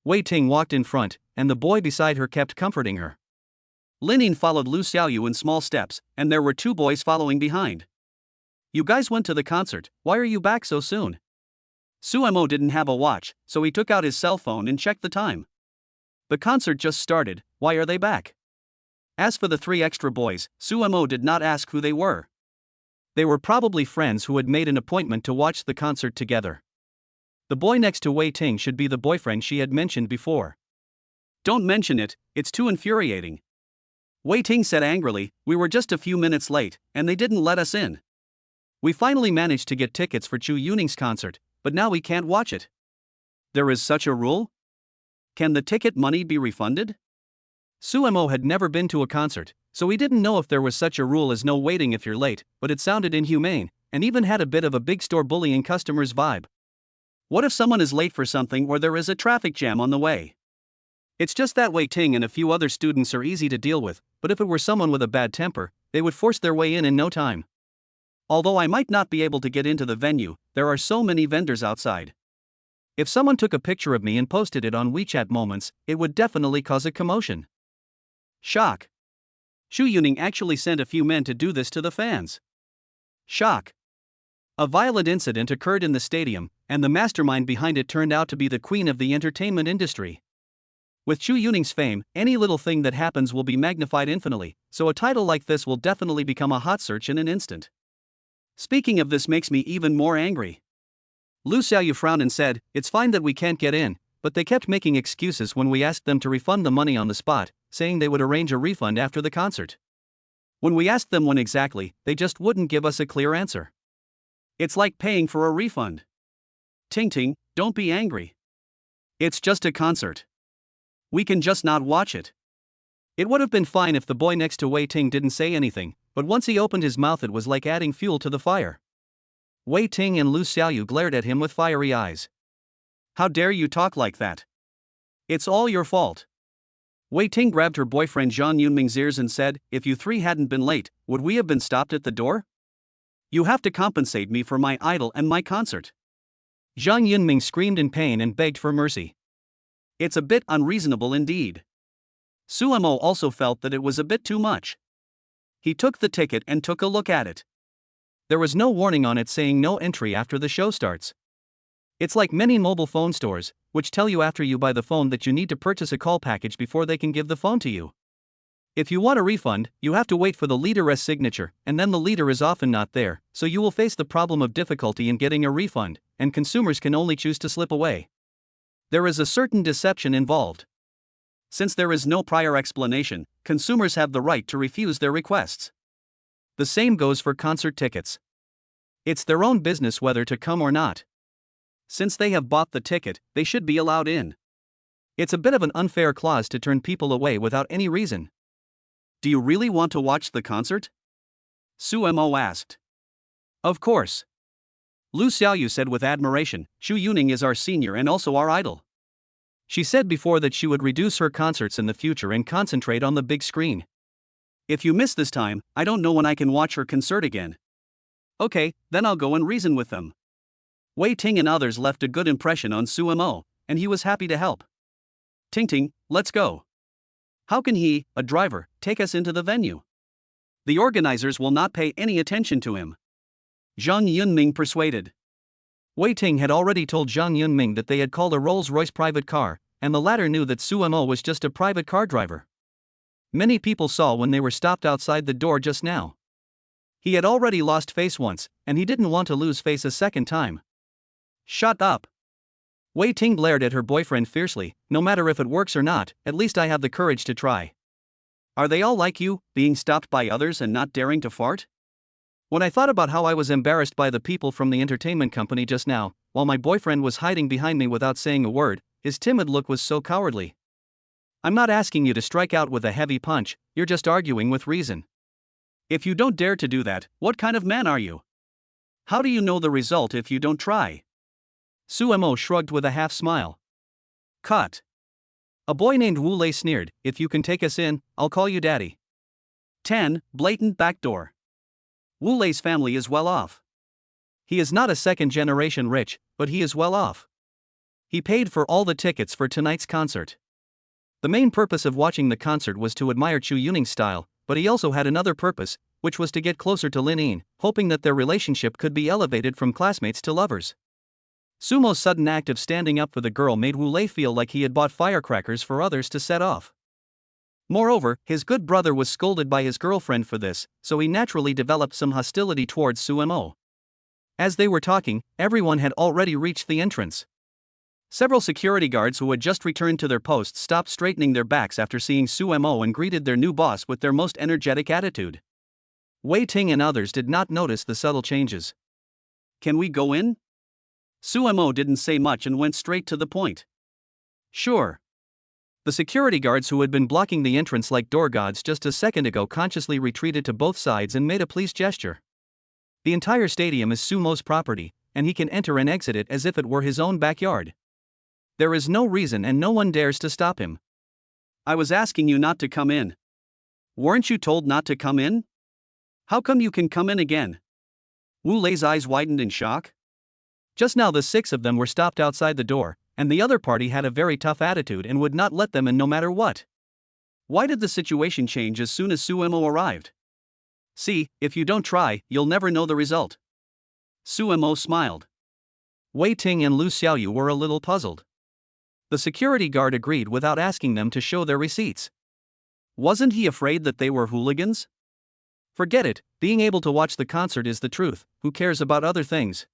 Wei Ting walked in front, and the boy beside her kept comforting her. Linin followed Lu Xiaoyu in small steps, and there were 2 boys following behind. You guys went to the concert, why are you back so soon? Su Mo didn't have a watch, so he took out his cell phone and checked the time. The concert just started, why are they back? As for the 3 extra boys, Su Mo did not ask who they were. They were probably friends who had made an appointment to watch the concert together. The boy next to Wei Ting should be the boyfriend she had mentioned before. Don't mention it, it's too infuriating. Wei Ting said angrily, we were just a few minutes late, and they didn't let us in. We finally managed to get tickets for Chu Yuning's concert, but now we can't watch it. There is such a rule? Can the ticket money be refunded? Su Mo had never been to a concert, so he didn't know if there was such a rule as no waiting if you're late, but it sounded inhumane, and even had a bit of a big store bullying customers vibe. What if someone is late for something or there is a traffic jam on the way? It's just that Wei Ting and a few other students are easy to deal with, but if it were someone with a bad temper, they would force their way in no time. Although I might not be able to get into the venue, there are so many vendors outside. If someone took a picture of me and posted it on WeChat Moments, it would definitely cause a commotion. Shock. Xu Yuning actually sent a few men to do this to the fans. Shock. A violent incident occurred in the stadium, and the mastermind behind it turned out to be the queen of the entertainment industry. With Xu Yuning's fame, any little thing that happens will be magnified infinitely, so a title like this will definitely become a hot search in an instant. Speaking of this makes me even more angry. Lu Xiaoyu frowned and said, it's fine that we can't get in, but they kept making excuses when we asked them to refund the money on the spot, saying they would arrange a refund after the concert. When we asked them when exactly, they just wouldn't give us a clear answer. It's like paying for a refund. Ting Ting, don't be angry. It's just a concert. We can just not watch it. It would have been fine if the boy next to Wei Ting didn't say anything, but once he opened his mouth it was like adding fuel to the fire. Wei Ting and Lu Xiaoyu glared at him with fiery eyes. How dare you talk like that? It's all your fault. Wei Ting grabbed her boyfriend Zhang Yunming's ears and said, if you three hadn't been late, would we have been stopped at the door? You have to compensate me for my idol and my concert. Zhang Yunming screamed in pain and begged for mercy. It's a bit unreasonable indeed. Suemo also felt that it was a bit too much. He took the ticket and took a look at it. There was no warning on it saying no entry after the show starts. It's like many mobile phone stores, which tell you after you buy the phone that you need to purchase a call package before they can give the phone to you. If you want a refund, you have to wait for the leader's signature, and then the leader is often not there, so you will face the problem of difficulty in getting a refund, and consumers can only choose to slip away. There is a certain deception involved. Since there is no prior explanation, consumers have the right to refuse their requests. The same goes for concert tickets. It's their own business whether to come or not. Since they have bought the ticket, they should be allowed in. It's a bit of an unfair clause to turn people away without any reason. Do you really want to watch the concert? Suemo asked. Of course. Lu Xiaoyu said with admiration, Xu Yuning is our senior and also our idol. She said before that she would reduce her concerts in the future and concentrate on the big screen. If you miss this time, I don't know when I can watch her concert again. Okay, then I'll go and reason with them. Wei Ting and others left a good impression on Suemo, and he was happy to help. Ting, let's go. How can he, a driver, take us into the venue? The organizers will not pay any attention to him. Zhang Yunming persuaded. Wei Ting had already told Zhang Yunming that they had called a Rolls-Royce private car, and the latter knew that Suemo was just a private car driver. Many people saw when they were stopped outside the door just now. He had already lost face once, and he didn't want to lose face a second time. Shut up. Wei Ting glared at her boyfriend fiercely, no matter if it works or not, at least I have the courage to try. Are they all like you, being stopped by others and not daring to fart? When I thought about how I was embarrassed by the people from the entertainment company just now, while my boyfriend was hiding behind me without saying a word, his timid look was so cowardly. I'm not asking you to strike out with a heavy punch, you're just arguing with reason. If you don't dare to do that, what kind of man are you? How do you know the result if you don't try? Suemo shrugged with a half smile. Cut. A boy named Wu Lei sneered, if you can take us in, I'll call you daddy. 10. Blatant backdoor. Wu Lei's family is well off. He is not a second-generation rich, but he is well off. He paid for all the tickets for tonight's concert. The main purpose of watching the concert was to admire Xu Yuning's style, but he also had another purpose, which was to get closer to Lin Yin, hoping that their relationship could be elevated from classmates to lovers. Sumo's sudden act of standing up for the girl made Wu Lei feel like he had bought firecrackers for others to set off. Moreover, his good brother was scolded by his girlfriend for this, so he naturally developed some hostility towards Suemo. As they were talking, everyone had already reached the entrance. Several security guards who had just returned to their posts stopped straightening their backs after seeing Suemo and greeted their new boss with their most energetic attitude. Wei Ting and others did not notice the subtle changes. Can we go in? Suemo didn't say much and went straight to the point. Sure. The security guards who had been blocking the entrance like door gods just a second ago consciously retreated to both sides and made a please gesture. The entire stadium is Sumo's property, and he can enter and exit it as if it were his own backyard. There is no reason and no one dares to stop him. I was asking you not to come in. Weren't you told not to come in? How come you can come in again? Wu Lei's eyes widened in shock. Just now the 6 of them were stopped outside the door, and the other party had a very tough attitude and would not let them in no matter what. Why did the situation change as soon as Suemo arrived? See, if you don't try, you'll never know the result. Suemo smiled. Wei Ting and Lu Xiaoyu were a little puzzled. The security guard agreed without asking them to show their receipts. Wasn't he afraid that they were hooligans? Forget it, being able to watch the concert is the truth, who cares about other things?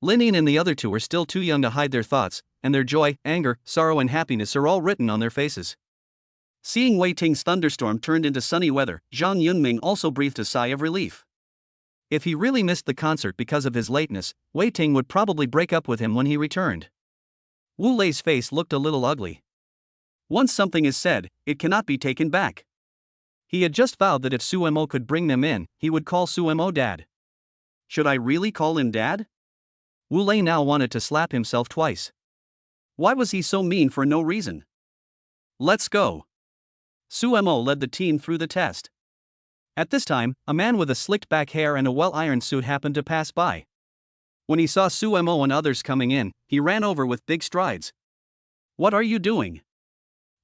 Lin Yin and the other 2 are still too young to hide their thoughts, and their joy, anger, sorrow and happiness are all written on their faces. Seeing Wei Ting's thunderstorm turned into sunny weather, Zhang Yunming also breathed a sigh of relief. If he really missed the concert because of his lateness, Wei Ting would probably break up with him when he returned. Wu Lei's face looked a little ugly. Once something is said, it cannot be taken back. He had just vowed that if Suemo could bring them in, he would call Suemo dad. Should I really call him dad? Wu Lei now wanted to slap himself twice. Why was he so mean for no reason? Let's go. Suemo led the team through the test. At this time, a man with a slicked back hair and a well-ironed suit happened to pass by. When he saw Suemo and others coming in, he ran over with big strides. What are you doing?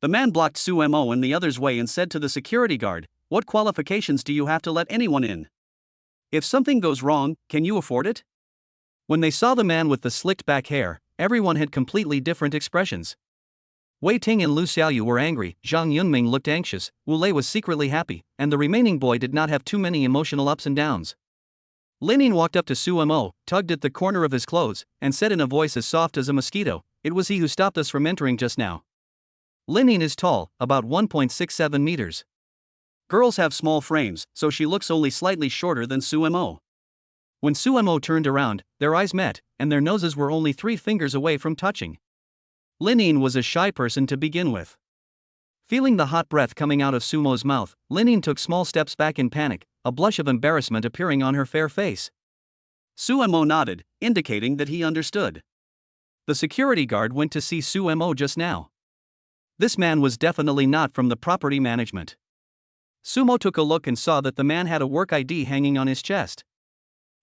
The man blocked Suemo and the others' way and said to the security guard, "What qualifications do you have to let anyone in? If something goes wrong, can you afford it?" When they saw the man with the slicked back hair, everyone had completely different expressions. Wei Ting and Lu Xiaoyu were angry, Zhang Yunming looked anxious, Wu Lei was secretly happy, and the remaining boy did not have too many emotional ups and downs. Lin walked up to Suemo, tugged at the corner of his clothes, and said in a voice as soft as a mosquito, "It was he who stopped us from entering just now." Lin is tall, about 1.67 meters. Girls have small frames, so she looks only slightly shorter than Suemo. When Suemo turned around, their eyes met, and their noses were only 3 fingers away from touching. Lin was a shy person to begin with. Feeling the hot breath coming out of Sumo's mouth, Lin took small steps back in panic, a blush of embarrassment appearing on her fair face. Suemo nodded, indicating that he understood. The security guard went to see Suemo just now. This man was definitely not from the property management. Sumo took a look and saw that the man had a work ID hanging on his chest.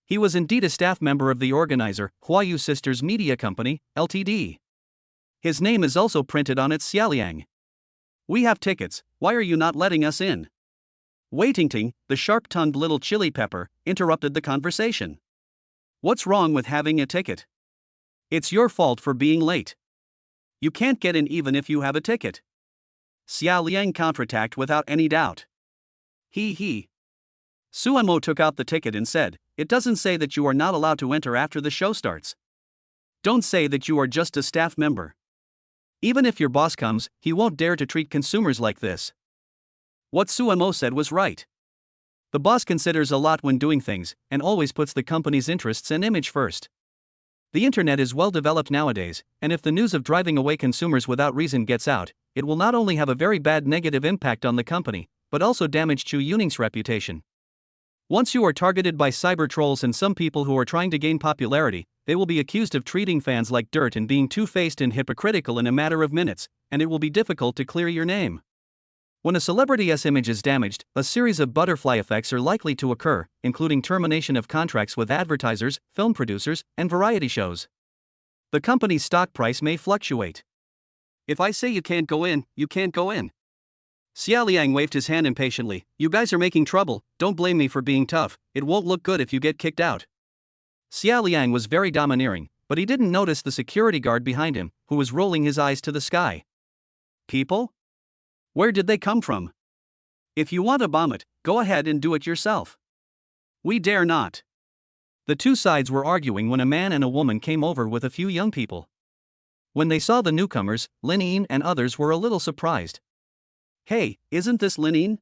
He was indeed a staff member of the organizer, Huayu Sisters Media Company, Ltd. His name is also printed on its Xiaoliang. "We have tickets, why are you not letting us in?" Wei Tingting, the sharp-tongued little chili pepper, interrupted the conversation. "What's wrong with having a ticket? It's your fault for being late. You can't get in even if you have a ticket." Xiao Liang counterattacked without any doubt. He. Suemo took out the ticket and said, "It doesn't say that you are not allowed to enter after the show starts. Don't say that you are just a staff member. Even if your boss comes, he won't dare to treat consumers like this." What Suemo said was right. The boss considers a lot when doing things, and always puts the company's interests and image first. The internet is well developed nowadays, and if the news of driving away consumers without reason gets out, it will not only have a very bad negative impact on the company, but also damage Chu Yuning's reputation. Once you are targeted by cyber trolls and some people who are trying to gain popularity, they will be accused of treating fans like dirt and being two-faced and hypocritical in a matter of minutes, and it will be difficult to clear your name. When a celebrity's image is damaged, a series of butterfly effects are likely to occur, including termination of contracts with advertisers, film producers, and variety shows. The company's stock price may fluctuate. If I say you can't go in, you can't go in. Xiao Liang waved his hand impatiently. "You guys are making trouble, don't blame me for being tough, it won't look good if you get kicked out." Xiao Liang was very domineering, but he didn't notice the security guard behind him, who was rolling his eyes to the sky. People? Where did they come from? If you want to bomb it, go ahead and do it yourself. We dare not. The two sides were arguing when a man and a woman came over with a few young people. When they saw the newcomers, Lin and others were a little surprised. "Hey, isn't this Lin?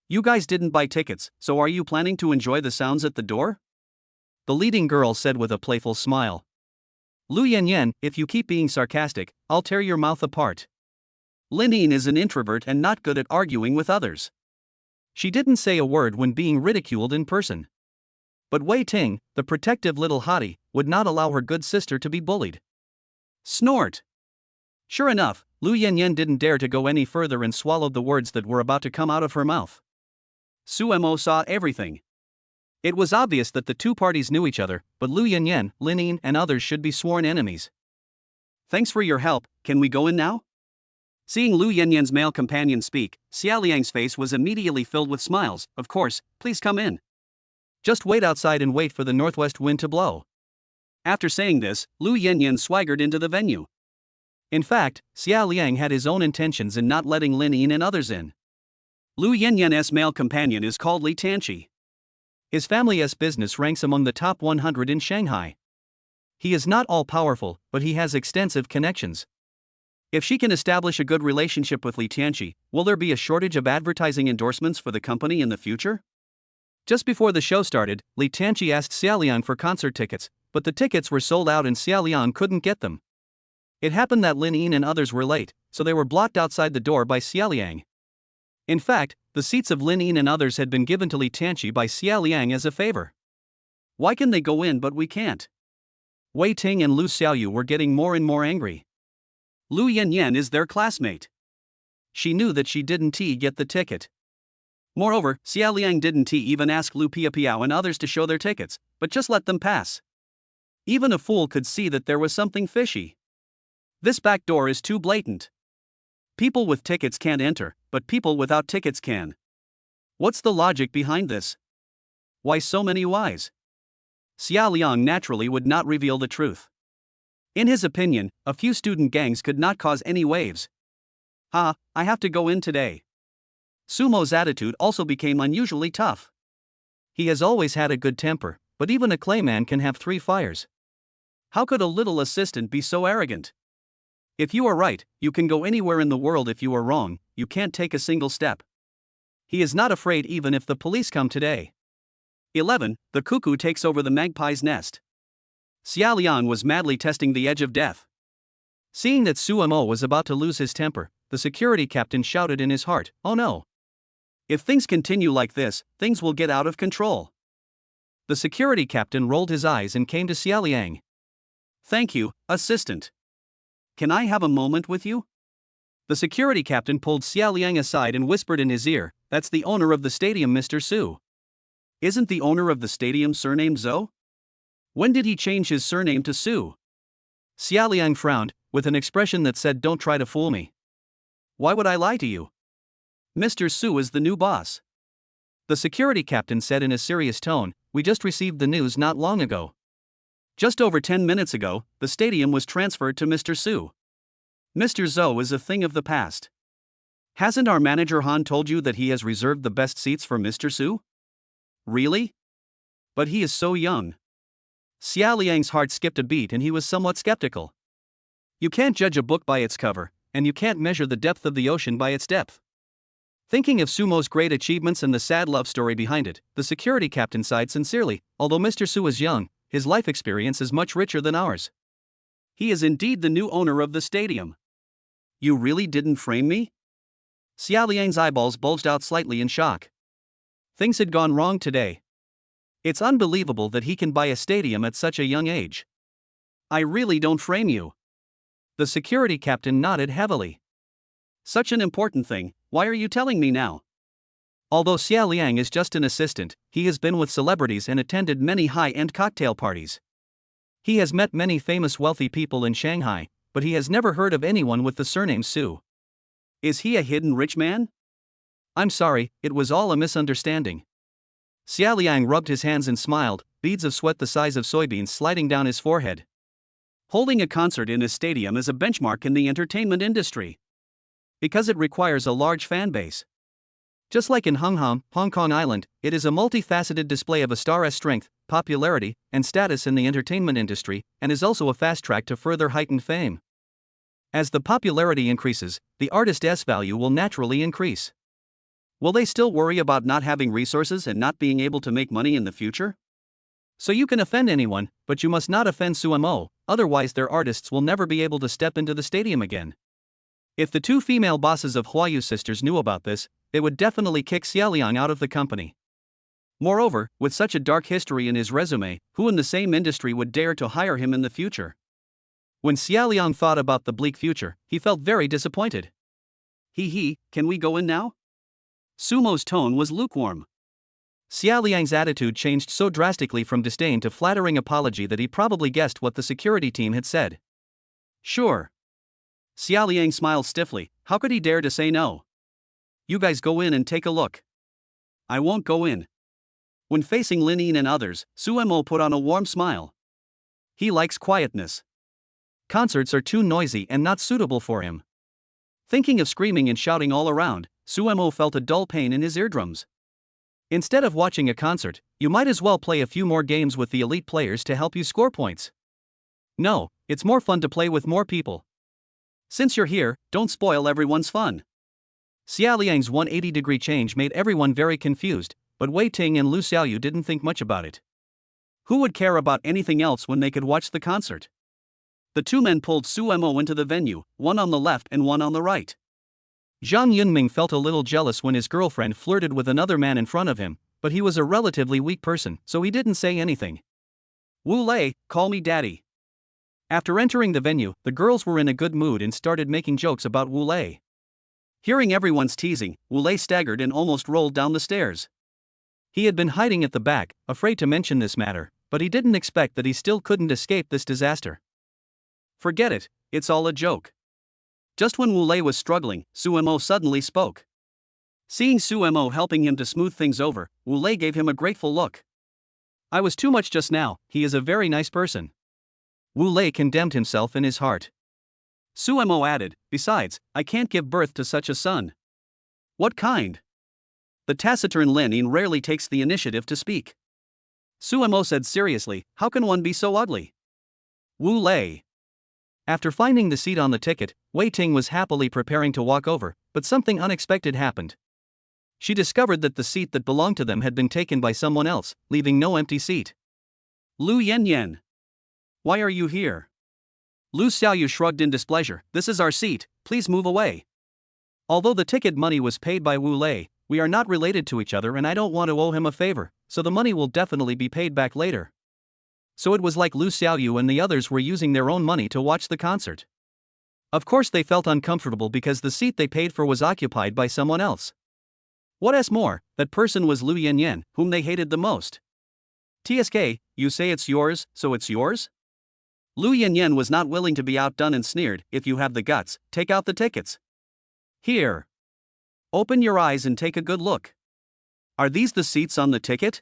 You guys didn't buy tickets, so are you planning to enjoy the sounds at the door?" The leading girl said with a playful smile. "Lu Yanyan, if you keep being sarcastic, I'll tear your mouth apart." Lin is an introvert and not good at arguing with others. She didn't say a word when being ridiculed in person. But Wei Ting, the protective little hottie, would not allow her good sister to be bullied. Snort! Sure enough, Lu Yanyan didn't dare to go any further and swallowed the words that were about to come out of her mouth. Suemo saw everything. It was obvious that the two parties knew each other, but Lu Yanyan, Lin and others should be sworn enemies. "Thanks for your help, can we go in now?" Seeing Lu Yanyan's male companion speak, Xiao Liang's face was immediately filled with smiles. "Of course, please come in. Just wait outside and wait for the northwest wind to blow." After saying this, Lu Yanyan swaggered into the venue. In fact, Xiao Liang had his own intentions in not letting Lin and others in. Lu Yanyan's male companion is called Li Tanqi. His family's business ranks among the top 100 in Shanghai. He is not all-powerful, but he has extensive connections. If she can establish a good relationship with Li Tianqi, will there be a shortage of advertising endorsements for the company in the future? Just before the show started, Li Tianqi asked Xiaoliang for concert tickets, but the tickets were sold out and Xiaoliang couldn't get them. It happened that Lin Yin and others were late, so they were blocked outside the door by Xia Liang. In fact, the seats of Lin Yin and others had been given to Li Tianqi by Xia Liang as a favor. Why can they go in but we can't? Wei Ting and Lu Xiaoyu were getting more and more angry. Lu Yanyan is their classmate. She knew that she didn't get the ticket. Moreover, Xia Liang didn't even ask Lu Piapiao and others to show their tickets, but just let them pass. Even a fool could see that there was something fishy. This back door is too blatant. People with tickets can't enter, but people without tickets can. What's the logic behind this? Why so many whys? Xia Liang naturally would not reveal the truth. In his opinion, a few student gangs could not cause any waves. I have to go in today. Sumo's attitude also became unusually tough. He has always had a good temper, but even a clayman can have 3 fires. How could a little assistant be so arrogant? If you are right, you can go anywhere in the world. If you are wrong, you can't take a single step. He is not afraid even if the police come today. 11. The cuckoo takes over the magpie's nest. Xia Liang was madly testing the edge of death. Seeing that Su Mo was about to lose his temper, the security captain shouted in his heart, "Oh no! If things continue like this, things will get out of control." The security captain rolled his eyes and came to Xia Liang. "Thank you, assistant. Can I have a moment with you?" The security captain pulled Xia Liang aside and whispered in his ear, "That's the owner of the stadium, Mr. Su. Isn't the owner of the stadium surnamed Zhou? When did he change his surname to Su?" Xia Liang frowned, with an expression that said, "Don't try to fool me. Why would I lie to you? Mr. Su is the new boss." The security captain said in a serious tone, "We just received the news not long ago. Just over 10 minutes ago, the stadium was transferred to Mr. Su. Mr. Zhou is a thing of the past. Hasn't our manager Han told you that he has reserved the best seats for Mr. Su?" "Really? But he is so young." Xia Liang's heart skipped a beat and he was somewhat skeptical. You can't judge a book by its cover, and you can't measure the depth of the ocean by its depth. Thinking of Sumo's great achievements and the sad love story behind it, the security captain sighed sincerely. Although Mr. Su is young, his life experience is much richer than ours. He is indeed the new owner of the stadium. You really didn't frame me? Xia Liang's eyeballs bulged out slightly in shock. Things had gone wrong today. It's unbelievable that he can buy a stadium at such a young age. I really don't frame you. The security captain nodded heavily. Such an important thing, why are you telling me now? Although Xia Liang is just an assistant, he has been with celebrities and attended many high-end cocktail parties. He has met many famous wealthy people in Shanghai, but he has never heard of anyone with the surname Su. Is he a hidden rich man? I'm sorry, it was all a misunderstanding. Xia Liang rubbed his hands and smiled, beads of sweat the size of soybeans sliding down his forehead. Holding a concert in a stadium is a benchmark in the entertainment industry. Because it requires a large fan base. Just like in Hong Kong Island, it is a multifaceted display of a star's strength, popularity, and status in the entertainment industry, and is also a fast track to further heightened fame. As the popularity increases, the artist's value will naturally increase. Will they still worry about not having resources and not being able to make money in the future? So you can offend anyone, but you must not offend Su Mo, otherwise their artists will never be able to step into the stadium again. If the 2 female bosses of Huayu sisters knew about this, they would definitely kick Xia Liang out of the company. Moreover, with such a dark history in his resume, who in the same industry would dare to hire him in the future? When Xia Liang thought about the bleak future, he felt very disappointed. Can we go in now? Sumo's tone was lukewarm. Xia Liang's attitude changed so drastically from disdain to flattering apology that he probably guessed what the security team had said. Sure. Xia Liang smiled stiffly. How could he dare to say no? You guys go in and take a look. I won't go in. When facing Lin Yin and others, Su Mo put on a warm smile. He likes quietness. Concerts are too noisy and not suitable for him. Thinking of screaming and shouting all around, Su Mo felt a dull pain in his eardrums. Instead of watching a concert, you might as well play a few more games with the elite players to help you score points. No, it's more fun to play with more people. Since you're here, don't spoil everyone's fun. Xia Liang's 180-degree change made everyone very confused, but Wei Ting and Lu Xiaoyu didn't think much about it. Who would care about anything else when they could watch the concert? The two men pulled Suemo into the venue, one on the left and one on the right. Zhang Yunming felt a little jealous when his girlfriend flirted with another man in front of him, but he was a relatively weak person, so he didn't say anything. Wu Lei, call me daddy. After entering the venue, the girls were in a good mood and started making jokes about Wu Lei. Hearing everyone's teasing, Wu Lei staggered and almost rolled down the stairs. He had been hiding at the back, afraid to mention this matter, but he didn't expect that he still couldn't escape this disaster. Forget it, it's all a joke. Just when Wu Lei was struggling, Suemo suddenly spoke. Seeing Suemo helping him to smooth things over, Wu Lei gave him a grateful look. I was too much just now, he is a very nice person. Wu Lei condemned himself in his heart. Suemo added, besides, I can't give birth to such a son. What kind? The taciturn Lin Yin rarely takes the initiative to speak. Suemo said seriously, how can one be so ugly? Wu Lei. After finding the seat on the ticket, Wei Ting was happily preparing to walk over, but something unexpected happened. She discovered that the seat that belonged to them had been taken by someone else, leaving no empty seat. Lu Yanyan. Why are you here? Lu Xiaoyu shrugged in displeasure, this is our seat, please move away. Although the ticket money was paid by Wu Lei, we are not related to each other and I don't want to owe him a favor, so the money will definitely be paid back later. So it was like Lu Xiaoyu and the others were using their own money to watch the concert. Of course they felt uncomfortable because the seat they paid for was occupied by someone else. What's more, that person was Lu Yanyan, whom they hated the most. TSK, you say it's yours, so it's yours? Lu Yanyan was not willing to be outdone and sneered, if you have the guts, take out the tickets. Here. Open your eyes and take a good look. Are these the seats on the ticket?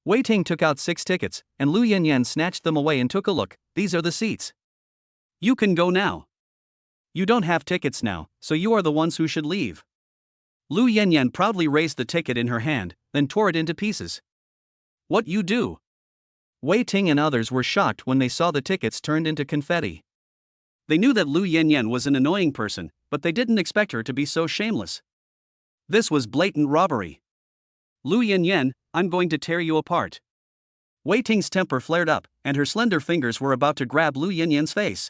Wei Ting took out 6 tickets, and Lu Yanyan snatched them away and took a look, these are the seats. You can go now. You don't have tickets now, so you are the ones who should leave. Lu Yanyan proudly raised the ticket in her hand, then tore it into pieces. What you do? Wei Ting and others were shocked when they saw the tickets turned into confetti. They knew that Lu Yanyan was an annoying person, but they didn't expect her to be so shameless. This was blatant robbery. Lu Yanyan, I'm going to tear you apart. Wei Ting's temper flared up, and her slender fingers were about to grab Lu Yanyan's face.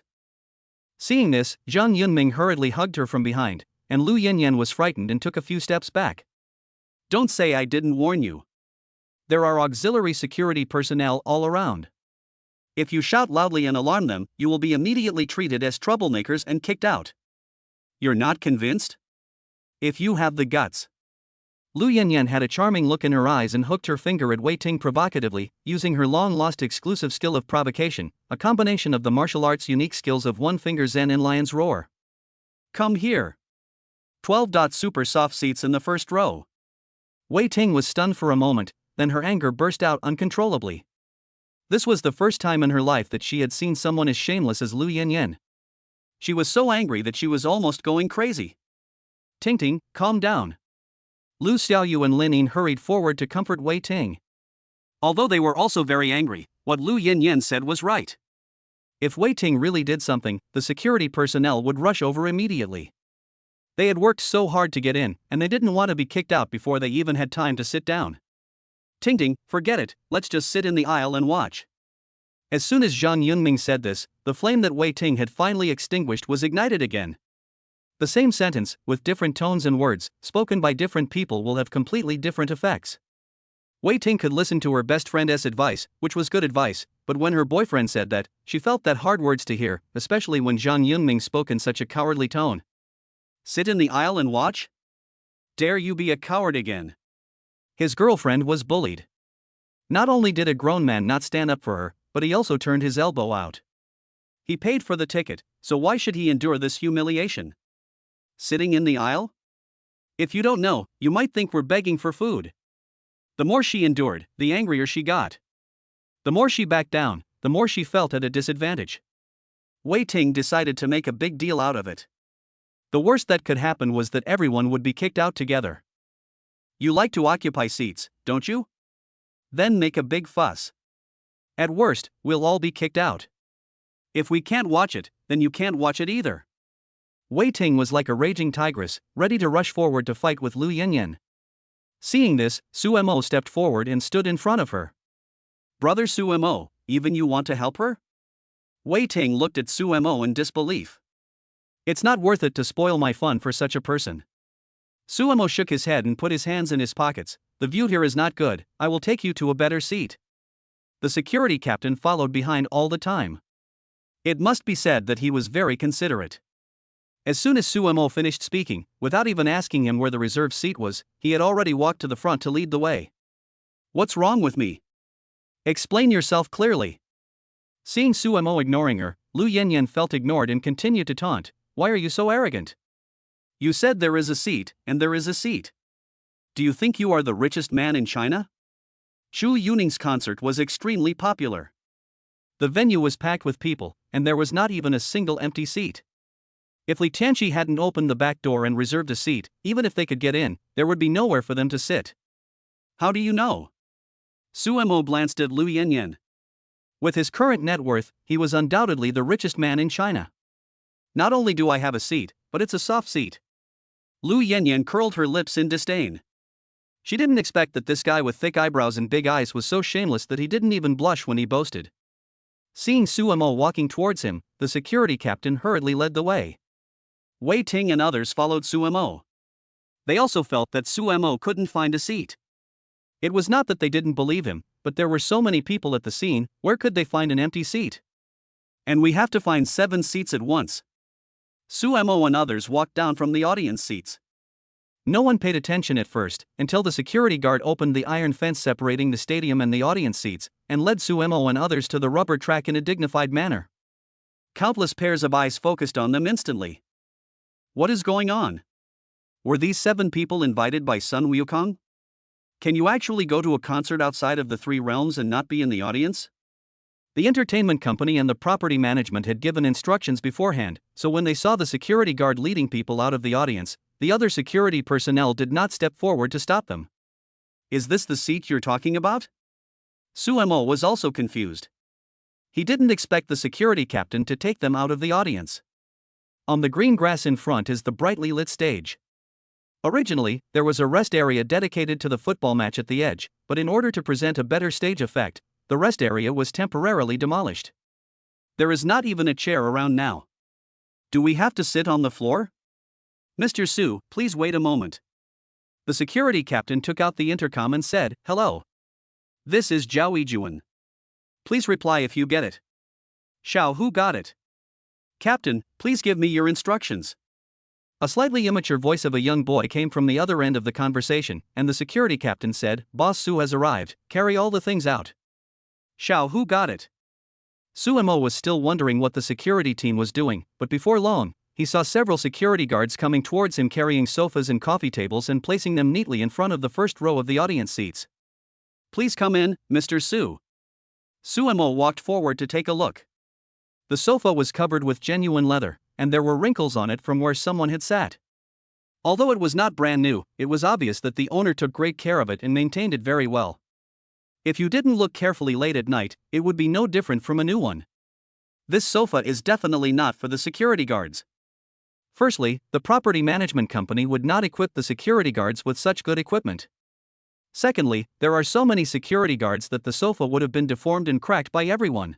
Seeing this, Zhang Yunming hurriedly hugged her from behind, and Lu Yanyan was frightened and took a few steps back. Don't say I didn't warn you. There are auxiliary security personnel all around. If you shout loudly and alarm them, you will be immediately treated as troublemakers and kicked out. You're not convinced? If you have the guts. Lu Yanyan had a charming look in her eyes and hooked her finger at Wei Ting provocatively, using her long-lost exclusive skill of provocation, a combination of the martial arts' unique skills of one finger zen and lion's roar. Come here. 12. Super soft seats in the first row. Wei Ting was stunned for a moment, then her anger burst out uncontrollably. This was the first time in her life that she had seen someone as shameless as Lu Yanyan. She was so angry that she was almost going crazy. Ting, calm down. Lu Xiaoyu and Lin Yin hurried forward to comfort Wei Ting. Although they were also very angry, what Lu Yanyan said was right. If Wei Ting really did something, the security personnel would rush over immediately. They had worked so hard to get in, and they didn't want to be kicked out before they even had time to sit down. Ting, forget it, let's just sit in the aisle and watch. As soon as Zhang Yunming said this, the flame that Wei Ting had finally extinguished was ignited again. The same sentence, with different tones and words, spoken by different people will have completely different effects. Wei Ting could listen to her best friend's advice, which was good advice, but when her boyfriend said that, she felt that hard words to hear, especially when Zhang Yunming spoke in such a cowardly tone. Sit in the aisle and watch? Dare you be a coward again? His girlfriend was bullied. Not only did a grown man not stand up for her, but he also turned his elbow out. He paid for the ticket, so why should he endure this humiliation? Sitting in the aisle? If you don't know, you might think we're begging for food. The more she endured, the angrier she got. The more she backed down, the more she felt at a disadvantage. Wei Ting decided to make a big deal out of it. The worst that could happen was that everyone would be kicked out together. You like to occupy seats, don't you? Then make a big fuss. At worst, we'll all be kicked out. If we can't watch it, then you can't watch it either. Wei Ting was like a raging tigress, ready to rush forward to fight with Lu Yanyan. Seeing this, Suemo stepped forward and stood in front of her. Brother Suemo, even you want to help her? Wei Ting looked at Suemo in disbelief. It's not worth it to spoil my fun for such a person. Suemo shook his head and put his hands in his pockets. The view here is not good, I will take you to a better seat. The security captain followed behind all the time. It must be said that he was very considerate. As soon as Suemo finished speaking, without even asking him where the reserved seat was, he had already walked to the front to lead the way. What's wrong with me? Explain yourself clearly. Seeing Suemo ignoring her, Lu Yanyan felt ignored and continued to taunt. Why are you so arrogant? You said there is a seat, and there is a seat. Do you think you are the richest man in China? Chu Yuning's concert was extremely popular. The venue was packed with people, and there was not even a single empty seat. If Li Tianqi hadn't opened the back door and reserved a seat, even if they could get in, there would be nowhere for them to sit. How do you know? Suemo glanced at Lu Yanyan. With his current net worth, he was undoubtedly the richest man in China. Not only do I have a seat, but it's a soft seat. Lu Yanyan curled her lips in disdain. She didn't expect that this guy with thick eyebrows and big eyes was so shameless that he didn't even blush when he boasted. Seeing Suemo walking towards him, the security captain hurriedly led the way. Wei Ting and others followed Suemo. They also felt that Suemo couldn't find a seat. It was not that they didn't believe him, but there were so many people at the scene, where could they find an empty seat? And we have to find 7 seats at once. Suemo and others walked down from the audience seats. No one paid attention at first, until the security guard opened the iron fence separating the stadium and the audience seats, and led Suemo and others to the rubber track in a dignified manner. Countless pairs of eyes focused on them instantly. What is going on? Were these 7 people invited by Sun Wukong? Can you actually go to a concert outside of the 3 realms and not be in the audience? The entertainment company and the property management had given instructions beforehand, so when they saw the security guard leading people out of the audience, the other security personnel did not step forward to stop them. Is this the seat you're talking about? Suemo was also confused. He didn't expect the security captain to take them out of the audience. On the green grass in front is the brightly lit stage. Originally, there was a rest area dedicated to the football match at the edge, but in order to present a better stage effect, the rest area was temporarily demolished. There is not even a chair around now. Do we have to sit on the floor? Mr. Su, please wait a moment. The security captain took out the intercom and said, Hello. This is Zhao Yijuan. Please reply if you get it. Xiao, who got it? Captain, please give me your instructions. A slightly immature voice of a young boy came from the other end of the conversation, and the security captain said, Boss Su has arrived, carry all the things out. Xiao, who got it? Suemo was still wondering what the security team was doing, but before long, he saw several security guards coming towards him carrying sofas and coffee tables and placing them neatly in front of the first row of the audience seats. Please come in, Mr. Su. Suemo walked forward to take a look. The sofa was covered with genuine leather, and there were wrinkles on it from where someone had sat. Although it was not brand new, it was obvious that the owner took great care of it and maintained it very well. If you didn't look carefully late at night, it would be no different from a new one. This sofa is definitely not for the security guards. Firstly, the property management company would not equip the security guards with such good equipment. Secondly, there are so many security guards that the sofa would have been deformed and cracked by everyone.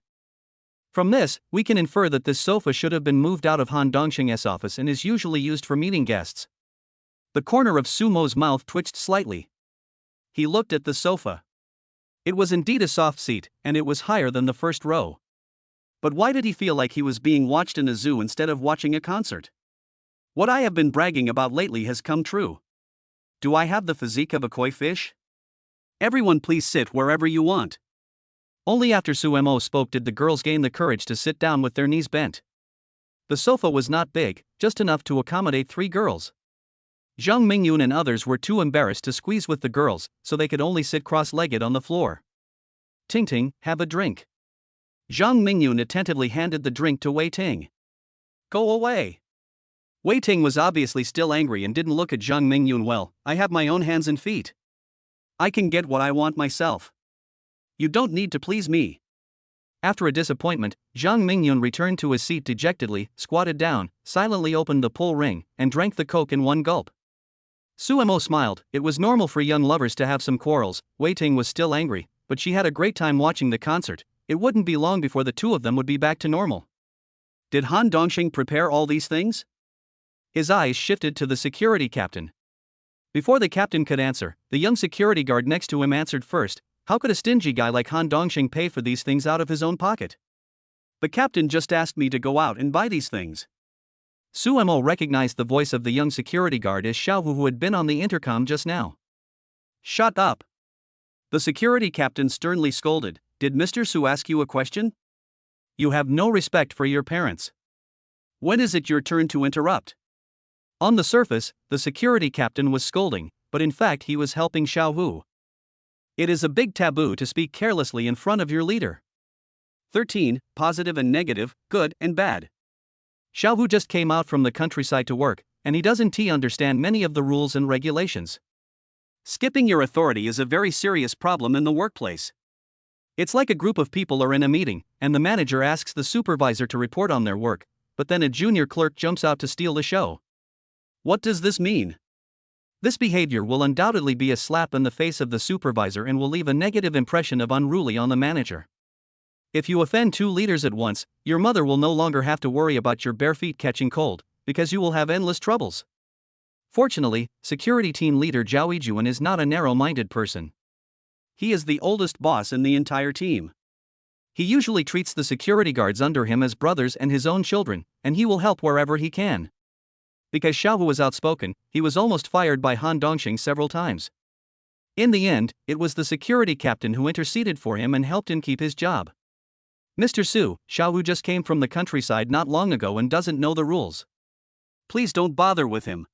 From this, we can infer that this sofa should have been moved out of Han Dongxing's office and is usually used for meeting guests. The corner of Sumo's mouth twitched slightly. He looked at the sofa. It was indeed a soft seat, and it was higher than the first row. But why did he feel like he was being watched in a zoo instead of watching a concert? What I have been bragging about lately has come true. Do I have the physique of a koi fish? Everyone please sit wherever you want. Only after Suemo spoke did the girls gain the courage to sit down with their knees bent. The sofa was not big, just enough to accommodate 3 girls. Zhang Mingyun and others were too embarrassed to squeeze with the girls, so they could only sit cross-legged on the floor. Ting Ting, have a drink. Zhang Mingyun attentively handed the drink to Wei Ting. Go away. Wei Ting was obviously still angry and didn't look at Zhang Mingyun well. I have my own hands and feet. I can get what I want myself. You don't need to please me. After a disappointment, Zhang Mingyun returned to his seat dejectedly, squatted down, silently opened the pull ring, and drank the coke in one gulp. Suemo smiled. It was normal for young lovers to have some quarrels. Wei Ting was still angry, but she had a great time watching the concert, it wouldn't be long before the two of them would be back to normal. Did Han Dongxing prepare all these things? His eyes shifted to the security captain. Before the captain could answer, the young security guard next to him answered first. How could a stingy guy like Han Dongxing pay for these things out of his own pocket? The captain just asked me to go out and buy these things. Su Mo recognized the voice of the young security guard as Xiao Hu, who had been on the intercom just now. Shut up! The security captain sternly scolded. Did Mr. Su ask you a question? You have no respect for your parents. When is it your turn to interrupt? On the surface, the security captain was scolding, but in fact he was helping Xiao Hu. It is a big taboo to speak carelessly in front of your leader. 13. Positive and negative, good and bad. Xiao Hu just came out from the countryside to work, and he doesn't understand many of the rules and regulations. Skipping your authority is a very serious problem in the workplace. It's like a group of people are in a meeting, and the manager asks the supervisor to report on their work, but then a junior clerk jumps out to steal the show. What does this mean? This behavior will undoubtedly be a slap in the face of the supervisor and will leave a negative impression of unruly on the manager. If you offend two leaders at once, your mother will no longer have to worry about your bare feet catching cold, because you will have endless troubles. Fortunately, security team leader Zhao Yijuan is not a narrow-minded person. He is the oldest boss in the entire team. He usually treats the security guards under him as brothers and his own children, and he will help wherever he can. Because Xiao Hu was outspoken, he was almost fired by Han Dongxing several times. In the end, it was the security captain who interceded for him and helped him keep his job. Mr. Su, Xiao Hu just came from the countryside not long ago and doesn't know the rules. Please don't bother with him.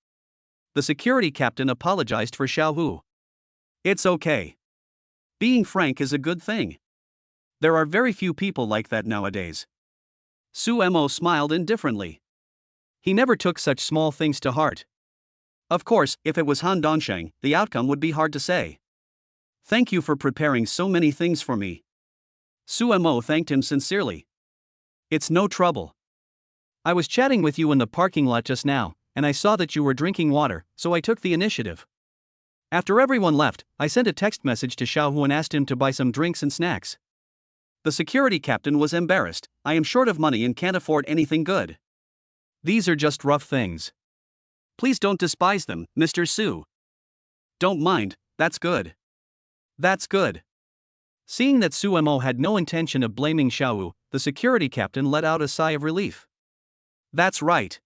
The security captain apologized for Xiao Hu. It's okay. Being frank is a good thing. There are very few people like that nowadays. Su Mo smiled indifferently. He never took such small things to heart. Of course, if it was Han Dongxing, the outcome would be hard to say. Thank you for preparing so many things for me. Su Mo thanked him sincerely. It's no trouble. I was chatting with you in the parking lot just now, and I saw that you were drinking water, so I took the initiative. After everyone left, I sent a text message to Xiao Hu and asked him to buy some drinks and snacks. The security captain was embarrassed. I am short of money and can't afford anything good. These are just rough things. Please don't despise them, Mr. Su. Don't mind, that's good. That's good. Seeing that Su Mo had no intention of blaming Xiao Hu, the security captain let out a sigh of relief. That's right.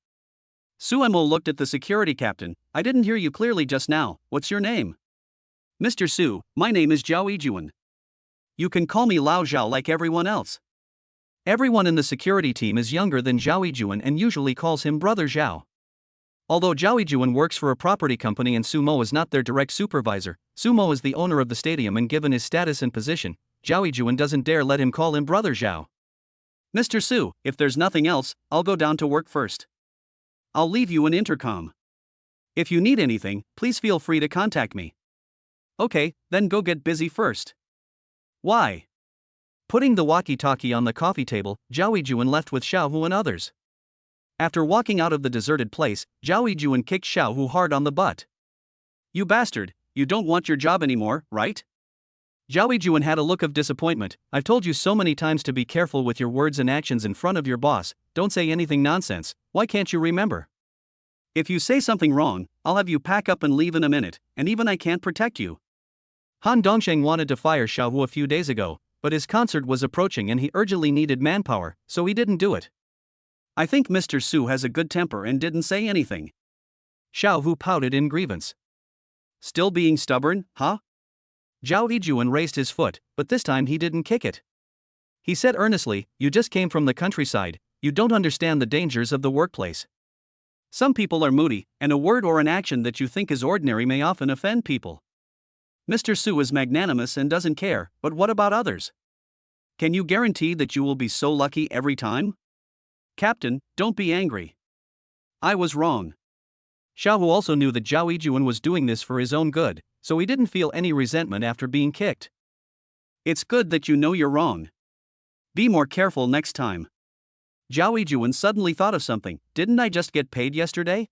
Su Mo looked at the security captain. I didn't hear you clearly just now. What's your name? Mr. Su, my name is Zhao Yijuan. You can call me Lao Zhao like everyone else. Everyone in the security team is younger than Zhao Yijuan and usually calls him Brother Zhao. Although Zhao Yijuan works for a property company and Su Mo is not their direct supervisor, Su Mo is the owner of the stadium and given his status and position, Zhao Yijuan doesn't dare let him call him Brother Zhao. Mr. Su, if there's nothing else, I'll go down to work first. I'll leave you an intercom. If you need anything, please feel free to contact me. Okay, then go get busy first. Why? Putting the walkie-talkie on the coffee table, Zhao Yijuan left with Xiao Hu and others. After walking out of the deserted place, Zhao Yijuan kicked Xiao Hu hard on the butt. You bastard, you don't want your job anymore, right? Zhao Yijuan had a look of disappointment. I've told you so many times to be careful with your words and actions in front of your boss, don't say anything nonsense, why can't you remember? If you say something wrong, I'll have you pack up and leave in a minute, and even I can't protect you. Han Dongxing wanted to fire Xiao Hu a few days ago, but his concert was approaching and he urgently needed manpower, so he didn't do it. I think Mr. Su has a good temper and didn't say anything. Xiao Hu pouted in grievance. Still being stubborn, huh? Zhao Yijuan raised his foot, but this time he didn't kick it. He said earnestly, you just came from the countryside, you don't understand the dangers of the workplace. Some people are moody, and a word or an action that you think is ordinary may often offend people. Mr. Su is magnanimous and doesn't care, but what about others? Can you guarantee that you will be so lucky every time? Captain, don't be angry. I was wrong. Xiao Hu also knew that Zhao Yijuan was doing this for his own good, so he didn't feel any resentment after being kicked. It's good that you know you're wrong. Be more careful next time. Zhao Yijuan suddenly thought of something. Didn't I just get paid yesterday?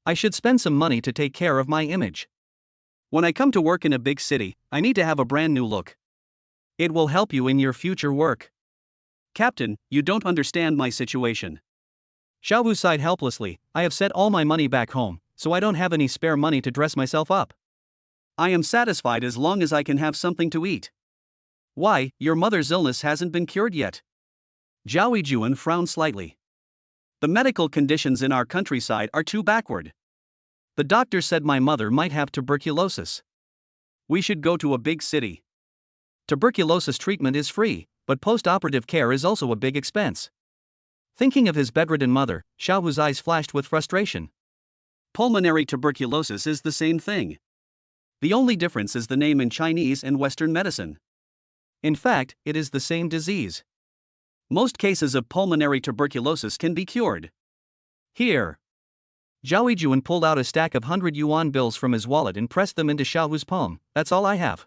I should spend some money to take care of my image. When I come to work in a big city, I need to have a brand new look. It will help you in your future work. Captain, you don't understand my situation. Xiaowu sighed helplessly. I have sent all my money back home, so I don't have any spare money to dress myself up. I am satisfied as long as I can have something to eat. Why, your mother's illness hasn't been cured yet? Zhao Yijuan frowned slightly. The medical conditions in our countryside are too backward. The doctor said my mother might have tuberculosis. We should go to a big city. Tuberculosis treatment is free, but post-operative care is also a big expense. Thinking of his bedridden mother, Xiaohu's eyes flashed with frustration. Pulmonary tuberculosis is the same thing. The only difference is the name in Chinese and Western medicine. In fact, it is the same disease. Most cases of pulmonary tuberculosis can be cured. Here. Zhao Yijuan pulled out a stack of 100 yuan bills from his wallet and pressed them into Xiaohu's palm. That's all I have.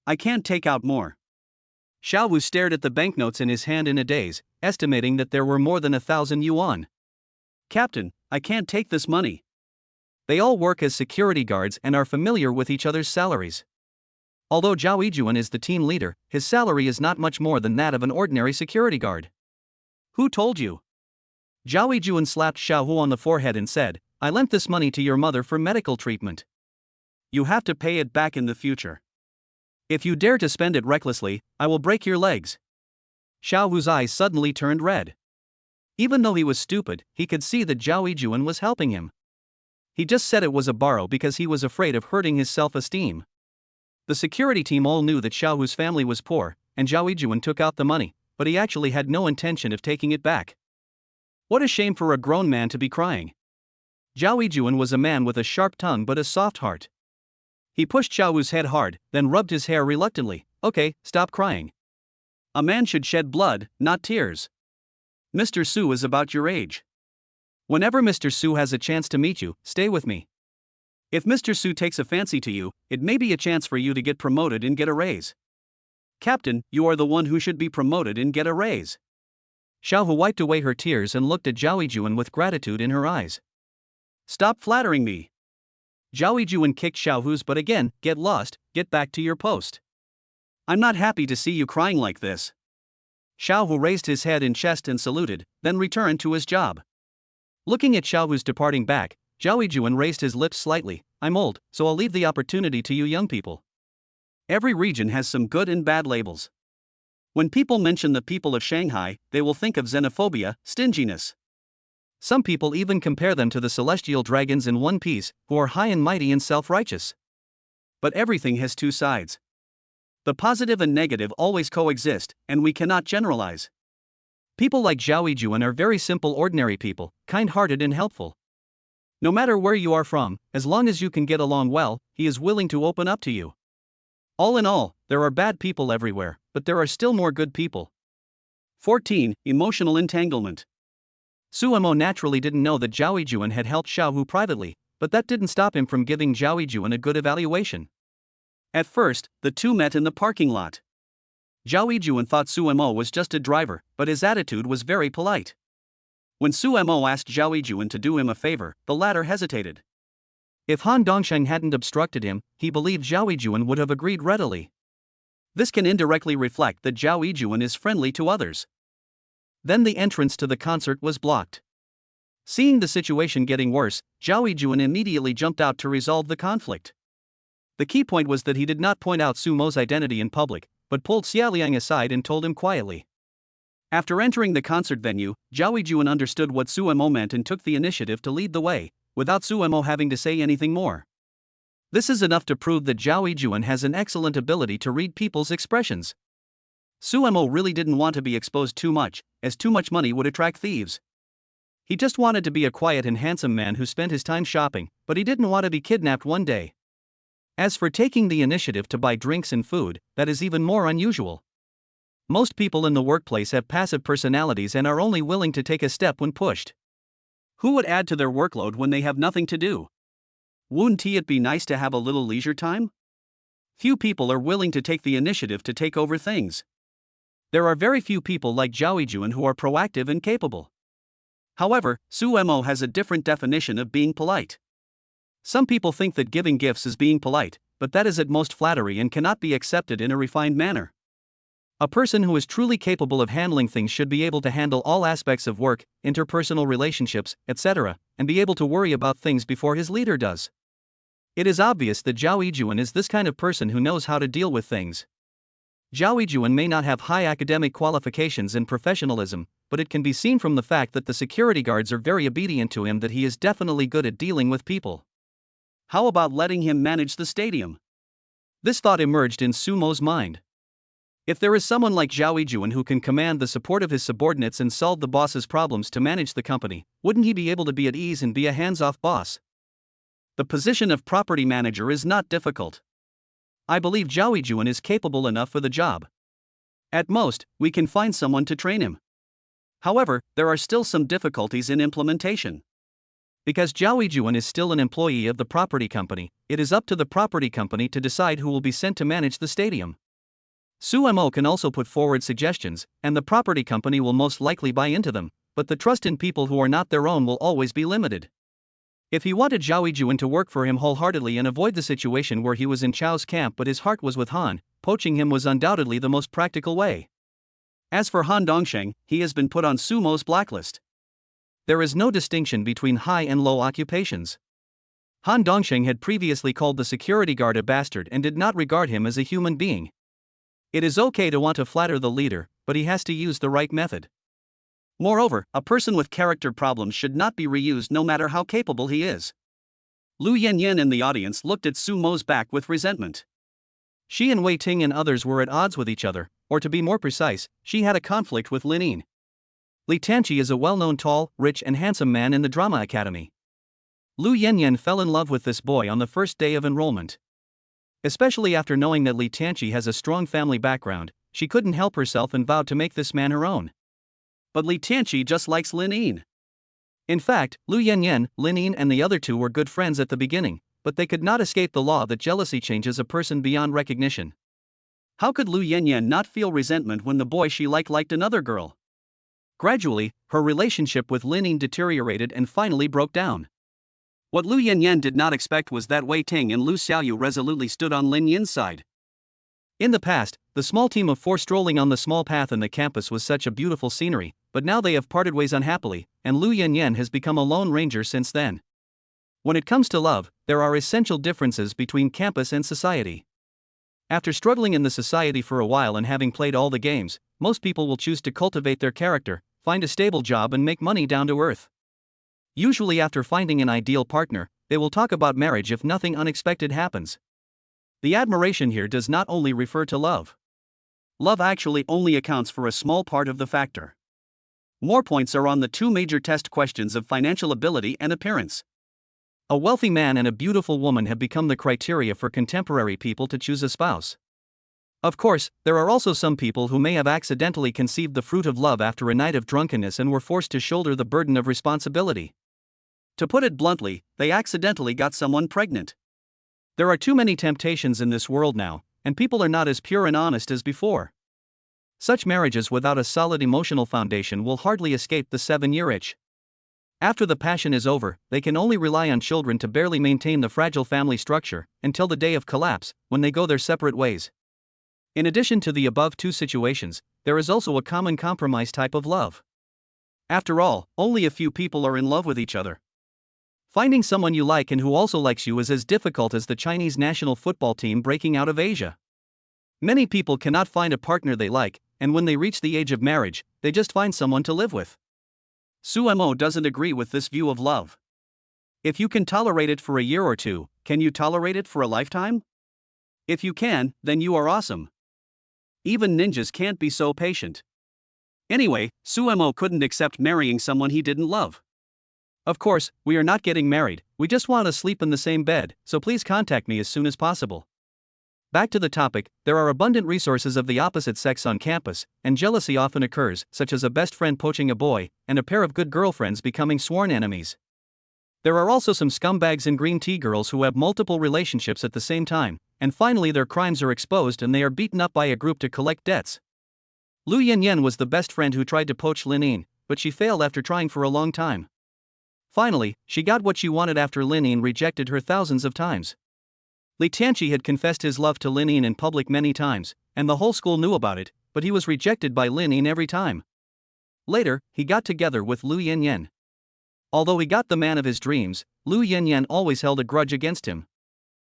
I can't take out more. Xiaohu stared at the banknotes in his hand in a daze, estimating that there were more than 1,000 yuan. Captain, I can't take this money. They all work as security guards and are familiar with each other's salaries. Although Zhao Yijuan is the team leader, his salary is not much more than that of an ordinary security guard. Who told you? Zhao Yijuan slapped Xiaohu on the forehead and said, I lent this money to your mother for medical treatment. You have to pay it back in the future. If you dare to spend it recklessly, I will break your legs. Xiaohu's eyes suddenly turned red. Even though he was stupid, he could see that Zhao Yijuan was helping him. He just said it was a borrow because he was afraid of hurting his self-esteem. The security team all knew that Xiaohu's family was poor, and Zhao Yijuan took out the money, but he actually had no intention of taking it back. What a shame for a grown man to be crying. Zhao Yijuan was a man with a sharp tongue but a soft heart. He pushed Xiaohu's head hard, then rubbed his hair reluctantly. Okay, stop crying. A man should shed blood, not tears. Mr. Su is about your age. Whenever Mr. Su has a chance to meet you, stay with me. If Mr. Su takes a fancy to you, it may be a chance for you to get promoted and get a raise. Captain, you are the one who should be promoted and get a raise. Xiaohu wiped away her tears and looked at Zhao Yijuan with gratitude in her eyes. Stop flattering me. Zhao Yijuan kicked Xiaohu's butt again. Get lost, get back to your post. I'm not happy to see you crying like this. Xiaohu raised his head and chest and saluted, then returned to his job. Looking at Xiaohu's departing back, Zhao Yijuan raised his lips slightly. I'm old, so I'll leave the opportunity to you young people. Every region has some good and bad labels. When people mention the people of Shanghai, they will think of xenophobia, stinginess. Some people even compare them to the celestial dragons in One Piece, who are high and mighty and self-righteous. But everything has two sides. The positive and negative always coexist, and we cannot generalize. People like Zhao Yijuan are very simple ordinary people, kind-hearted and helpful. No matter where you are from, as long as you can get along well, he is willing to open up to you. All in all, there are bad people everywhere, but there are still more good people. 14. Emotional entanglement. Suemo naturally didn't know that Zhao Yijuan had helped Xiaohu privately, but that didn't stop him from giving Zhao Yijuan a good evaluation. At first, the two met in the parking lot. Zhao Yijuan thought Suemo was just a driver, but his attitude was very polite. When Suemo asked Zhao Yijuan to do him a favor, the latter hesitated. If Han Dongsheng hadn't obstructed him, he believed Zhao Yijuan would have agreed readily. This can indirectly reflect that Zhao Yijuan is friendly to others. Then the entrance to the concert was blocked. Seeing the situation getting worse, Zhao Yijuan immediately jumped out to resolve the conflict. The key point was that he did not point out Sumo's identity in public, but pulled Xiaoliang aside and told him quietly. After entering the concert venue, Zhao Yijuan understood what Suemo meant and took the initiative to lead the way, without Suemo having to say anything more. This is enough to prove that Zhao Yijuan has an excellent ability to read people's expressions. Suemo really didn't want to be exposed too much, as too much money would attract thieves. He just wanted to be a quiet and handsome man who spent his time shopping, but he didn't want to be kidnapped one day. As for taking the initiative to buy drinks and food, that is even more unusual. Most people in the workplace have passive personalities and are only willing to take a step when pushed. Who would add to their workload when they have nothing to do? Wouldn't it be nice to have a little leisure time? Few people are willing to take the initiative to take over things. There are very few people like Zhao Yijuan who are proactive and capable. However, Suemo has a different definition of being polite. Some people think that giving gifts is being polite, but that is at most flattery and cannot be accepted in a refined manner. A person who is truly capable of handling things should be able to handle all aspects of work, interpersonal relationships, etc., and be able to worry about things before his leader does. It is obvious that Zhao Yijuan is this kind of person who knows how to deal with things. Zhao Yijuan may not have high academic qualifications and professionalism, but it can be seen from the fact that the security guards are very obedient to him that he is definitely good at dealing with people. How about letting him manage the stadium? This thought emerged in Sumo's mind. If there is someone like Zhao Yijuan who can command the support of his subordinates and solve the boss's problems to manage the company, wouldn't he be able to be at ease and be a hands-off boss? The position of property manager is not difficult. I believe Zhao Yijuan is capable enough for the job. At most, we can find someone to train him. However, there are still some difficulties in implementation. Because Zhao Yijuan is still an employee of the property company, it is up to the property company to decide who will be sent to manage the stadium. Sumo can also put forward suggestions, and the property company will most likely buy into them, but the trust in people who are not their own will always be limited. If he wanted Zhao Yijuan to work for him wholeheartedly and avoid the situation where he was in Chao's camp but his heart was with Han, poaching him was undoubtedly the most practical way. As for Han Dongsheng, he has been put on Sumo's blacklist. There is no distinction between high and low occupations. Han Dongsheng had previously called the security guard a bastard and did not regard him as a human being. It is okay to want to flatter the leader, but he has to use the right method. Moreover, a person with character problems should not be reused no matter how capable he is. Lu Yanyan in the audience looked at Sumo's back with resentment. She and Wei Ting and others were at odds with each other, or to be more precise, she had a conflict with Lin Yin. Li Tanqi is a well-known tall, rich and handsome man in the drama academy. Lu Yanyan fell in love with this boy on the first day of enrollment. Especially after knowing that Li Tanqi has a strong family background, she couldn't help herself and vowed to make this man her own. But Li Tanqi just likes Lin Yin. In fact, Lu Yanyan, Lin Yin and the other two were good friends at the beginning, but they could not escape the law that jealousy changes a person beyond recognition. How could Lu Yanyan not feel resentment when the boy she liked another girl? Gradually, her relationship with Lin Yin deteriorated and finally broke down. What Lu Yanyan did not expect was that Wei Ting and Lu Xiaoyu resolutely stood on Lin Yin's side. In the past, the small team of four strolling on the small path in the campus was such a beautiful scenery, but now they have parted ways unhappily, and Lu Yanyan has become a lone ranger since then. When it comes to love, there are essential differences between campus and society. After struggling in the society for a while and having played all the games, most people will choose to cultivate their character, find a stable job and make money down to earth. Usually after finding an ideal partner, they will talk about marriage if nothing unexpected happens. The admiration here does not only refer to love. Love actually only accounts for a small part of the factor. More points are on the two major test questions of financial ability and appearance. A wealthy man and a beautiful woman have become the criteria for contemporary people to choose a spouse. Of course, there are also some people who may have accidentally conceived the fruit of love after a night of drunkenness and were forced to shoulder the burden of responsibility. To put it bluntly, they accidentally got someone pregnant. There are too many temptations in this world now, and people are not as pure and honest as before. Such marriages without a solid emotional foundation will hardly escape the 7-year itch. After the passion is over, they can only rely on children to barely maintain the fragile family structure, until the day of collapse, when they go their separate ways. In addition to the above two situations, there is also a common compromise type of love. After all, only a few people are in love with each other. Finding someone you like and who also likes you is as difficult as the Chinese national football team breaking out of Asia. Many people cannot find a partner they like, and when they reach the age of marriage, they just find someone to live with. Sumo doesn't agree with this view of love. If you can tolerate it for a year or two, can you tolerate it for a lifetime? If you can, then you are awesome. Even ninjas can't be so patient. Anyway, Sumo couldn't accept marrying someone he didn't love. Of course, we are not getting married, we just want to sleep in the same bed, so please contact me as soon as possible. Back to the topic, there are abundant resources of the opposite sex on campus, and jealousy often occurs, such as a best friend poaching a boy, and a pair of good girlfriends becoming sworn enemies. There are also some scumbags and green tea girls who have multiple relationships at the same time, and finally their crimes are exposed and they are beaten up by a group to collect debts. Lu Yanyan was the best friend who tried to poach Lin Yin, but she failed after trying for a long time. Finally, she got what she wanted after Lin Yin rejected her thousands of times. Li Tanqi had confessed his love to Lin Yin in public many times, and the whole school knew about it, but he was rejected by Lin Yin every time. Later, he got together with Lu Yanyan. Although he got the man of his dreams, Lu Yanyan always held a grudge against him.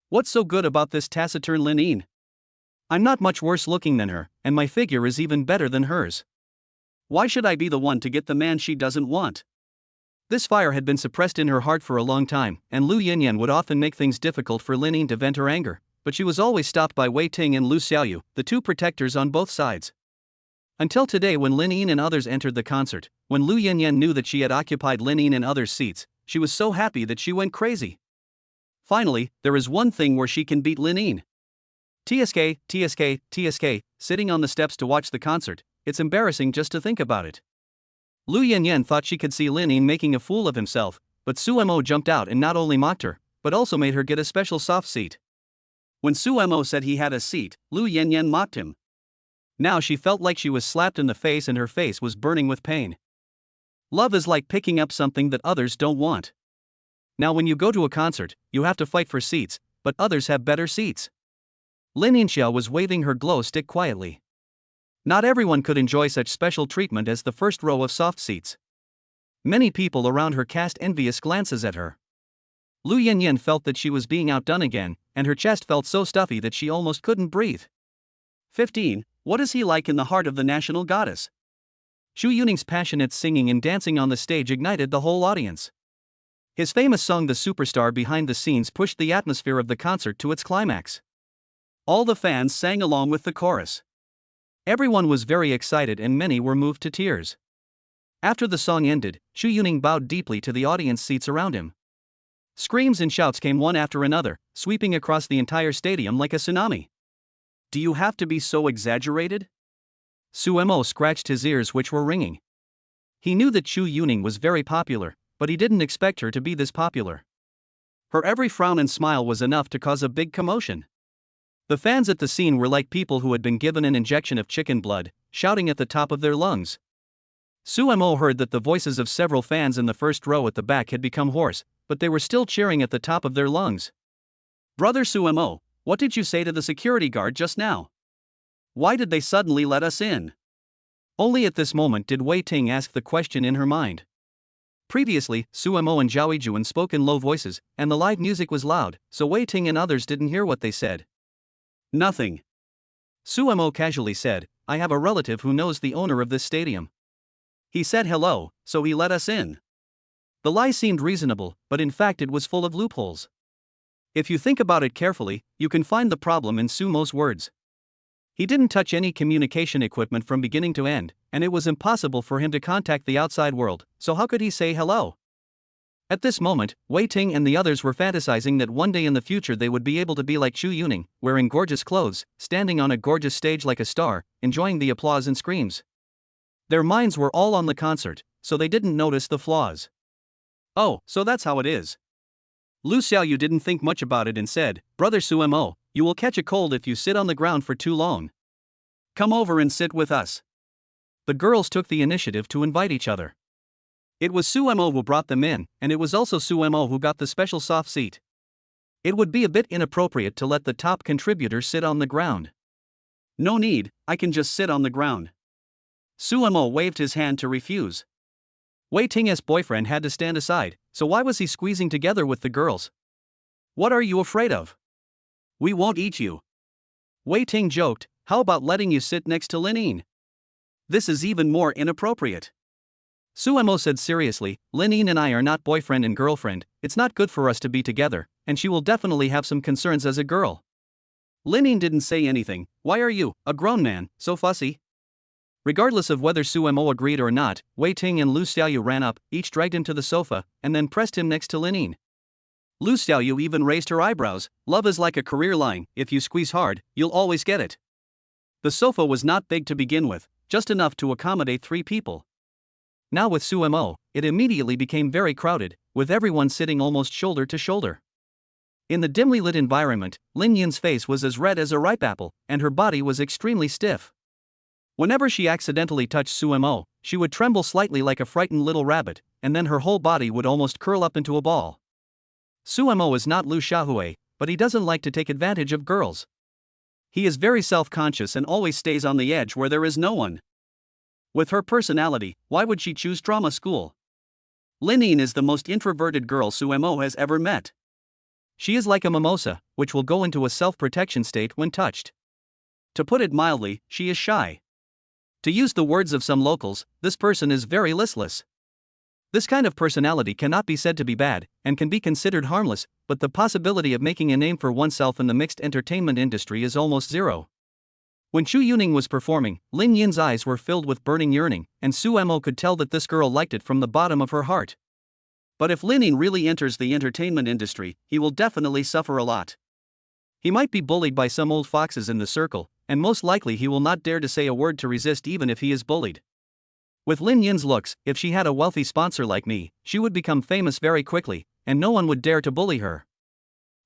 What's so good about this taciturn Lin Yin? I'm not much worse looking than her, and my figure is even better than hers. Why should I be the one to get the man she doesn't want? This fire had been suppressed in her heart for a long time, and Lu Yanyan would often make things difficult for Lin Yin to vent her anger, but she was always stopped by Wei Ting and Lu Xiaoyu, the two protectors on both sides. Until today, when Lin Yin and others entered the concert, when Lu Yanyan knew that she had occupied Lin Yin and others' seats, she was so happy that she went crazy. Finally, there is one thing where she can beat Lin Yin. TSK, sitting on the steps to watch the concert, it's embarrassing just to think about it. Lu Yanyan thought she could see Lin Yin making a fool of himself, but Su Mo jumped out and not only mocked her, but also made her get a special soft seat. When Su Mo said he had a seat, Lu Yanyan mocked him. Now she felt like she was slapped in the face and her face was burning with pain. Love is like picking up something that others don't want. Now when you go to a concert, you have to fight for seats, but others have better seats. Lin Yinxiao was waving her glow stick quietly. Not everyone could enjoy such special treatment as the first row of soft seats. Many people around her cast envious glances at her. Lu Yanyan felt that she was being outdone again, and her chest felt so stuffy that she almost couldn't breathe. 15. What is he like in the heart of the national goddess? Xu Yuning's passionate singing and dancing on the stage ignited the whole audience. His famous song "The Superstar" behind the scenes pushed the atmosphere of the concert to its climax. All the fans sang along with the chorus. Everyone was very excited and many were moved to tears. After the song ended, Xu Yuning bowed deeply to the audience seats around him. Screams and shouts came one after another, sweeping across the entire stadium like a tsunami. Do you have to be so exaggerated? Su Mo scratched his ears, which were ringing. He knew that Xu Yuning was very popular, but he didn't expect her to be this popular. Her every frown and smile was enough to cause a big commotion. The fans at the scene were like people who had been given an injection of chicken blood, shouting at the top of their lungs. Su Mo heard that the voices of several fans in the first row at the back had become hoarse, but they were still cheering at the top of their lungs. Brother Su Mo, what did you say to the security guard just now? Why did they suddenly let us in? Only at this moment did Wei Ting ask the question in her mind. Previously, Su Mo and Zhao Yijuan spoke in low voices, and the live music was loud, so Wei Ting and others didn't hear what they said. Nothing. Su Mo casually said, I have a relative who knows the owner of this stadium. He said hello, so he let us in. The lie seemed reasonable, but in fact it was full of loopholes. If you think about it carefully, you can find the problem in Su Mo's words. He didn't touch any communication equipment from beginning to end, and it was impossible for him to contact the outside world, so how could he say hello? At this moment, Wei Ting and the others were fantasizing that one day in the future they would be able to be like Xu Yuning, wearing gorgeous clothes, standing on a gorgeous stage like a star, enjoying the applause and screams. Their minds were all on the concert, so they didn't notice the flaws. Oh, so that's how it is. Lu Xiaoyu didn't think much about it and said, Brother Su Mo, you will catch a cold if you sit on the ground for too long. Come over and sit with us. The girls took the initiative to invite each other. It was Su Mo who brought them in, and it was also Su Mo who got the special soft seat. It would be a bit inappropriate to let the top contributor sit on the ground. No need, I can just sit on the ground. Su Mo waved his hand to refuse. Wei Ting's boyfriend had to stand aside, so why was he squeezing together with the girls? What are you afraid of? We won't eat you. Wei Ting joked, how about letting you sit next to Lin Yin? This is even more inappropriate. Su Mo said seriously, Lin Yin and I are not boyfriend and girlfriend, it's not good for us to be together, and she will definitely have some concerns as a girl. Lin Yin didn't say anything. Why are you, a grown man, so fussy? Regardless of whether Su Mo agreed or not, Wei Ting and Lu Xiaoyu ran up, each dragged him to the sofa, and then pressed him next to Lin Yin. Lu Xiaoyu even raised her eyebrows. Love is like a career line, if you squeeze hard, you'll always get it. The sofa was not big to begin with, just enough to accommodate 3 people. Now with Su Mo, it immediately became very crowded, with everyone sitting almost shoulder to shoulder. In the dimly lit environment, Lin Yin's face was as red as a ripe apple, and her body was extremely stiff. Whenever she accidentally touched Su Mo, she would tremble slightly like a frightened little rabbit, and then her whole body would almost curl up into a ball. Su Mo is not Lu Xiaohui, but he doesn't like to take advantage of girls. He is very self-conscious and always stays on the edge where there is no one. With her personality, why would she choose drama school? Lelay is the most introverted girl Sumo has ever met. She is like a mimosa, which will go into a self-protection state when touched. To put it mildly, she is shy. To use the words of some locals, this person is very listless. This kind of personality cannot be said to be bad, and can be considered harmless, but the possibility of making a name for oneself in the mixed entertainment industry is almost zero. When Chu Yuning was performing, Lin Yin's eyes were filled with burning yearning, and Sumo could tell that this girl liked it from the bottom of her heart. But if Lin Yin really enters the entertainment industry, he will definitely suffer a lot. He might be bullied by some old foxes in the circle, and most likely he will not dare to say a word to resist even if he is bullied. With Lin Yin's looks, if she had a wealthy sponsor like me, she would become famous very quickly, and no one would dare to bully her.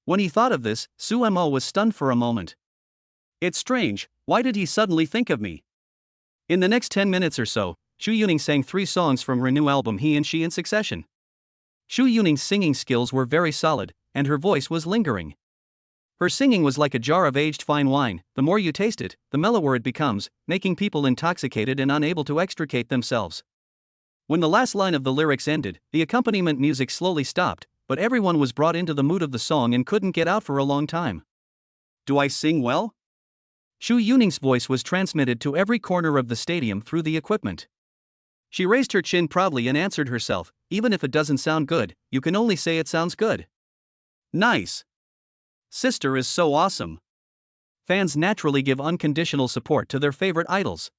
When he thought of this, Sumo was stunned for a moment. It's strange, why did he suddenly think of me? In the next 10 minutes or so, Chu Yuning sang 3 songs from her new album He and She in succession. Chu Yuning's singing skills were very solid, and her voice was lingering. Her singing was like a jar of aged fine wine, the more you taste it, the mellower it becomes, making people intoxicated and unable to extricate themselves. When the last line of the lyrics ended, the accompaniment music slowly stopped, but everyone was brought into the mood of the song and couldn't get out for a long time. Do I sing well? Chu Yuning's voice was transmitted to every corner of the stadium through the equipment. She raised her chin proudly and answered herself, even if it doesn't sound good, you can only say it sounds good. Nice. Sister is so awesome. Fans naturally give unconditional support to their favorite idols.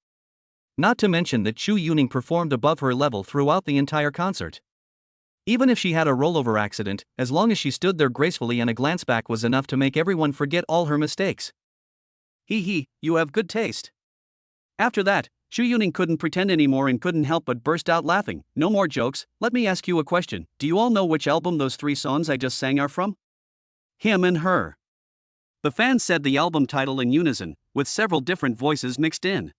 Not to mention that Chu Yuning performed above her level throughout the entire concert. Even if she had a rollover accident, as long as she stood there gracefully and a glance back was enough to make everyone forget all her mistakes. Hee, you have good taste. After that, Chu Yuning couldn't pretend anymore and couldn't help but burst out laughing. No more jokes, let me ask you a question. Do you all know which album those 3 songs I just sang are from? Him and Her. The fans said the album title in unison, with several different voices mixed in.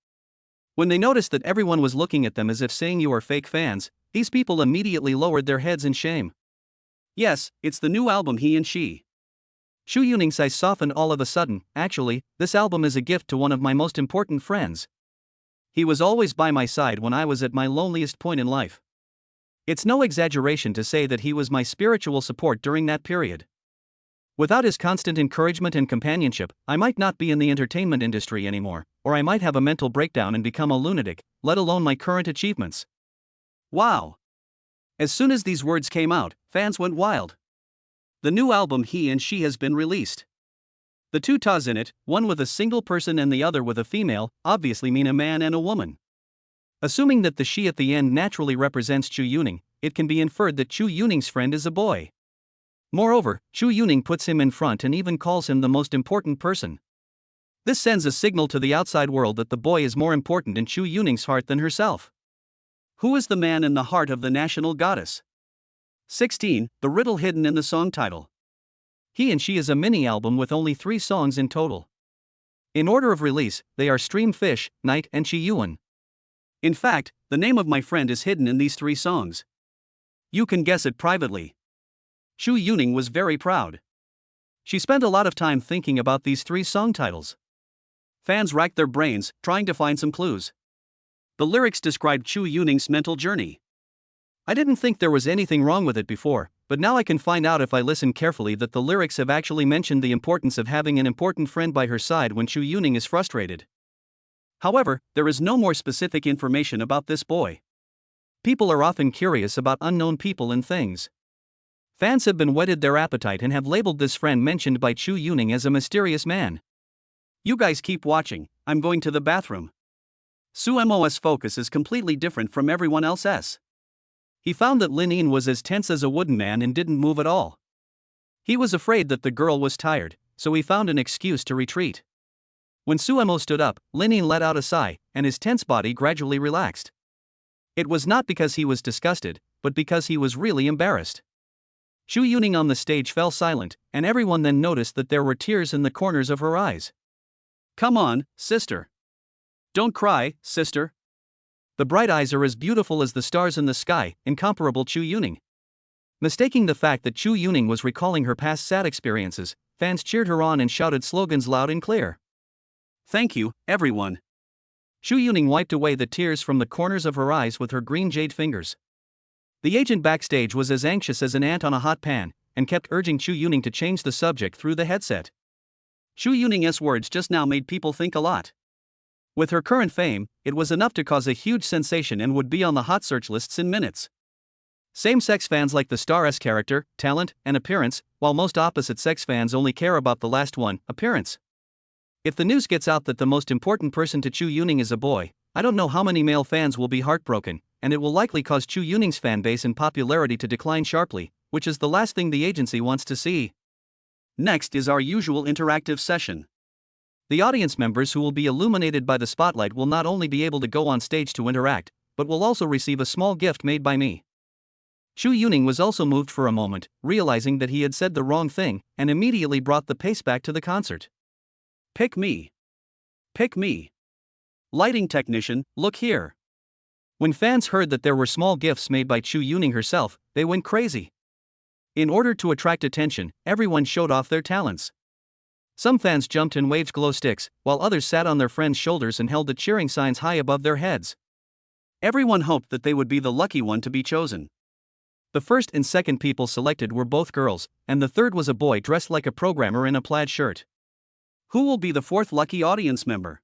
When they noticed that everyone was looking at them as if saying you are fake fans, these people immediately lowered their heads in shame. Yes, it's the new album He and She. Chu Yuning's eyes softened all of a sudden. Actually, this album is a gift to one of my most important friends. He was always by my side when I was at my loneliest point in life. It's no exaggeration to say that he was my spiritual support during that period. Without his constant encouragement and companionship, I might not be in the entertainment industry anymore, or I might have a mental breakdown and become a lunatic, let alone my current achievements. Wow! As soon as these words came out, fans went wild. The new album He and She has been released. The 2 tas in it, one with a single person and the other with a female, obviously mean a man and a woman. Assuming that the she at the end naturally represents Chu Yuning, it can be inferred that Chu Yuning's friend is a boy. Moreover, Chu Yuning puts him in front and even calls him the most important person. This sends a signal to the outside world that the boy is more important in Chu Yuning's heart than herself. Who is the man in the heart of the national goddess? 16. The riddle hidden in the song title. He and She is a mini-album with only 3 songs in total. In order of release, they are Stream Fish, Night and Chi Yuan. In fact, the name of my friend is hidden in these 3 songs. You can guess it privately. Chu Yuning was very proud. She spent a lot of time thinking about these 3 song titles. Fans racked their brains, trying to find some clues. The lyrics described Chu Yuning's mental journey. I didn't think there was anything wrong with it before, but now I can find out if I listen carefully that the lyrics have actually mentioned the importance of having an important friend by her side when Chu Yuning is frustrated. However, there is no more specific information about this boy. People are often curious about unknown people and things. Fans have been whetted their appetite and have labeled this friend mentioned by Chu Yuning as a mysterious man. You guys keep watching, I'm going to the bathroom. Sumo's focus is completely different from everyone else's. He found that Lin Yin was as tense as a wooden man and didn't move at all. He was afraid that the girl was tired, so he found an excuse to retreat. When Sumo stood up, Lin Yin let out a sigh, and his tense body gradually relaxed. It was not because he was disgusted, but because he was really embarrassed. Chu Yuning on the stage fell silent, and everyone then noticed that there were tears in the corners of her eyes. Come on, sister. Don't cry, sister. The bright eyes are as beautiful as the stars in the sky, incomparable Chu Yuning. Mistaking the fact that Chu Yuning was recalling her past sad experiences, fans cheered her on and shouted slogans loud and clear. Thank you, everyone. Xu Yuning wiped away the tears from the corners of her eyes with her green jade fingers. The agent backstage was as anxious as an ant on a hot pan, and kept urging Xu Yuning to change the subject through the headset. Xu Yuning's words just now made people think a lot. With her current fame, it was enough to cause a huge sensation and would be on the hot search lists in minutes. Same-sex fans like the star's character, talent, and appearance, while most opposite-sex fans only care about the last one, appearance. If the news gets out that the most important person to Xu Yuning is a boy, I don't know how many male fans will be heartbroken, and it will likely cause Xu Yuning's fanbase and popularity to decline sharply, which is the last thing the agency wants to see. Next is our usual interactive session. The audience members who will be illuminated by the spotlight will not only be able to go on stage to interact, but will also receive a small gift made by me. Xu Yuning was also moved for a moment, realizing that he had said the wrong thing, and immediately brought the pace back to the concert. Pick me. Pick me. Lighting technician, look here. When fans heard that there were small gifts made by Xu Yuning herself, they went crazy. In order to attract attention, everyone showed off their talents. Some fans jumped and waved glow sticks, while others sat on their friends' shoulders and held the cheering signs high above their heads. Everyone hoped that they would be the lucky one to be chosen. The first and second people selected were both girls, and the third was a boy dressed like a programmer in a plaid shirt. Who will be the fourth lucky audience member?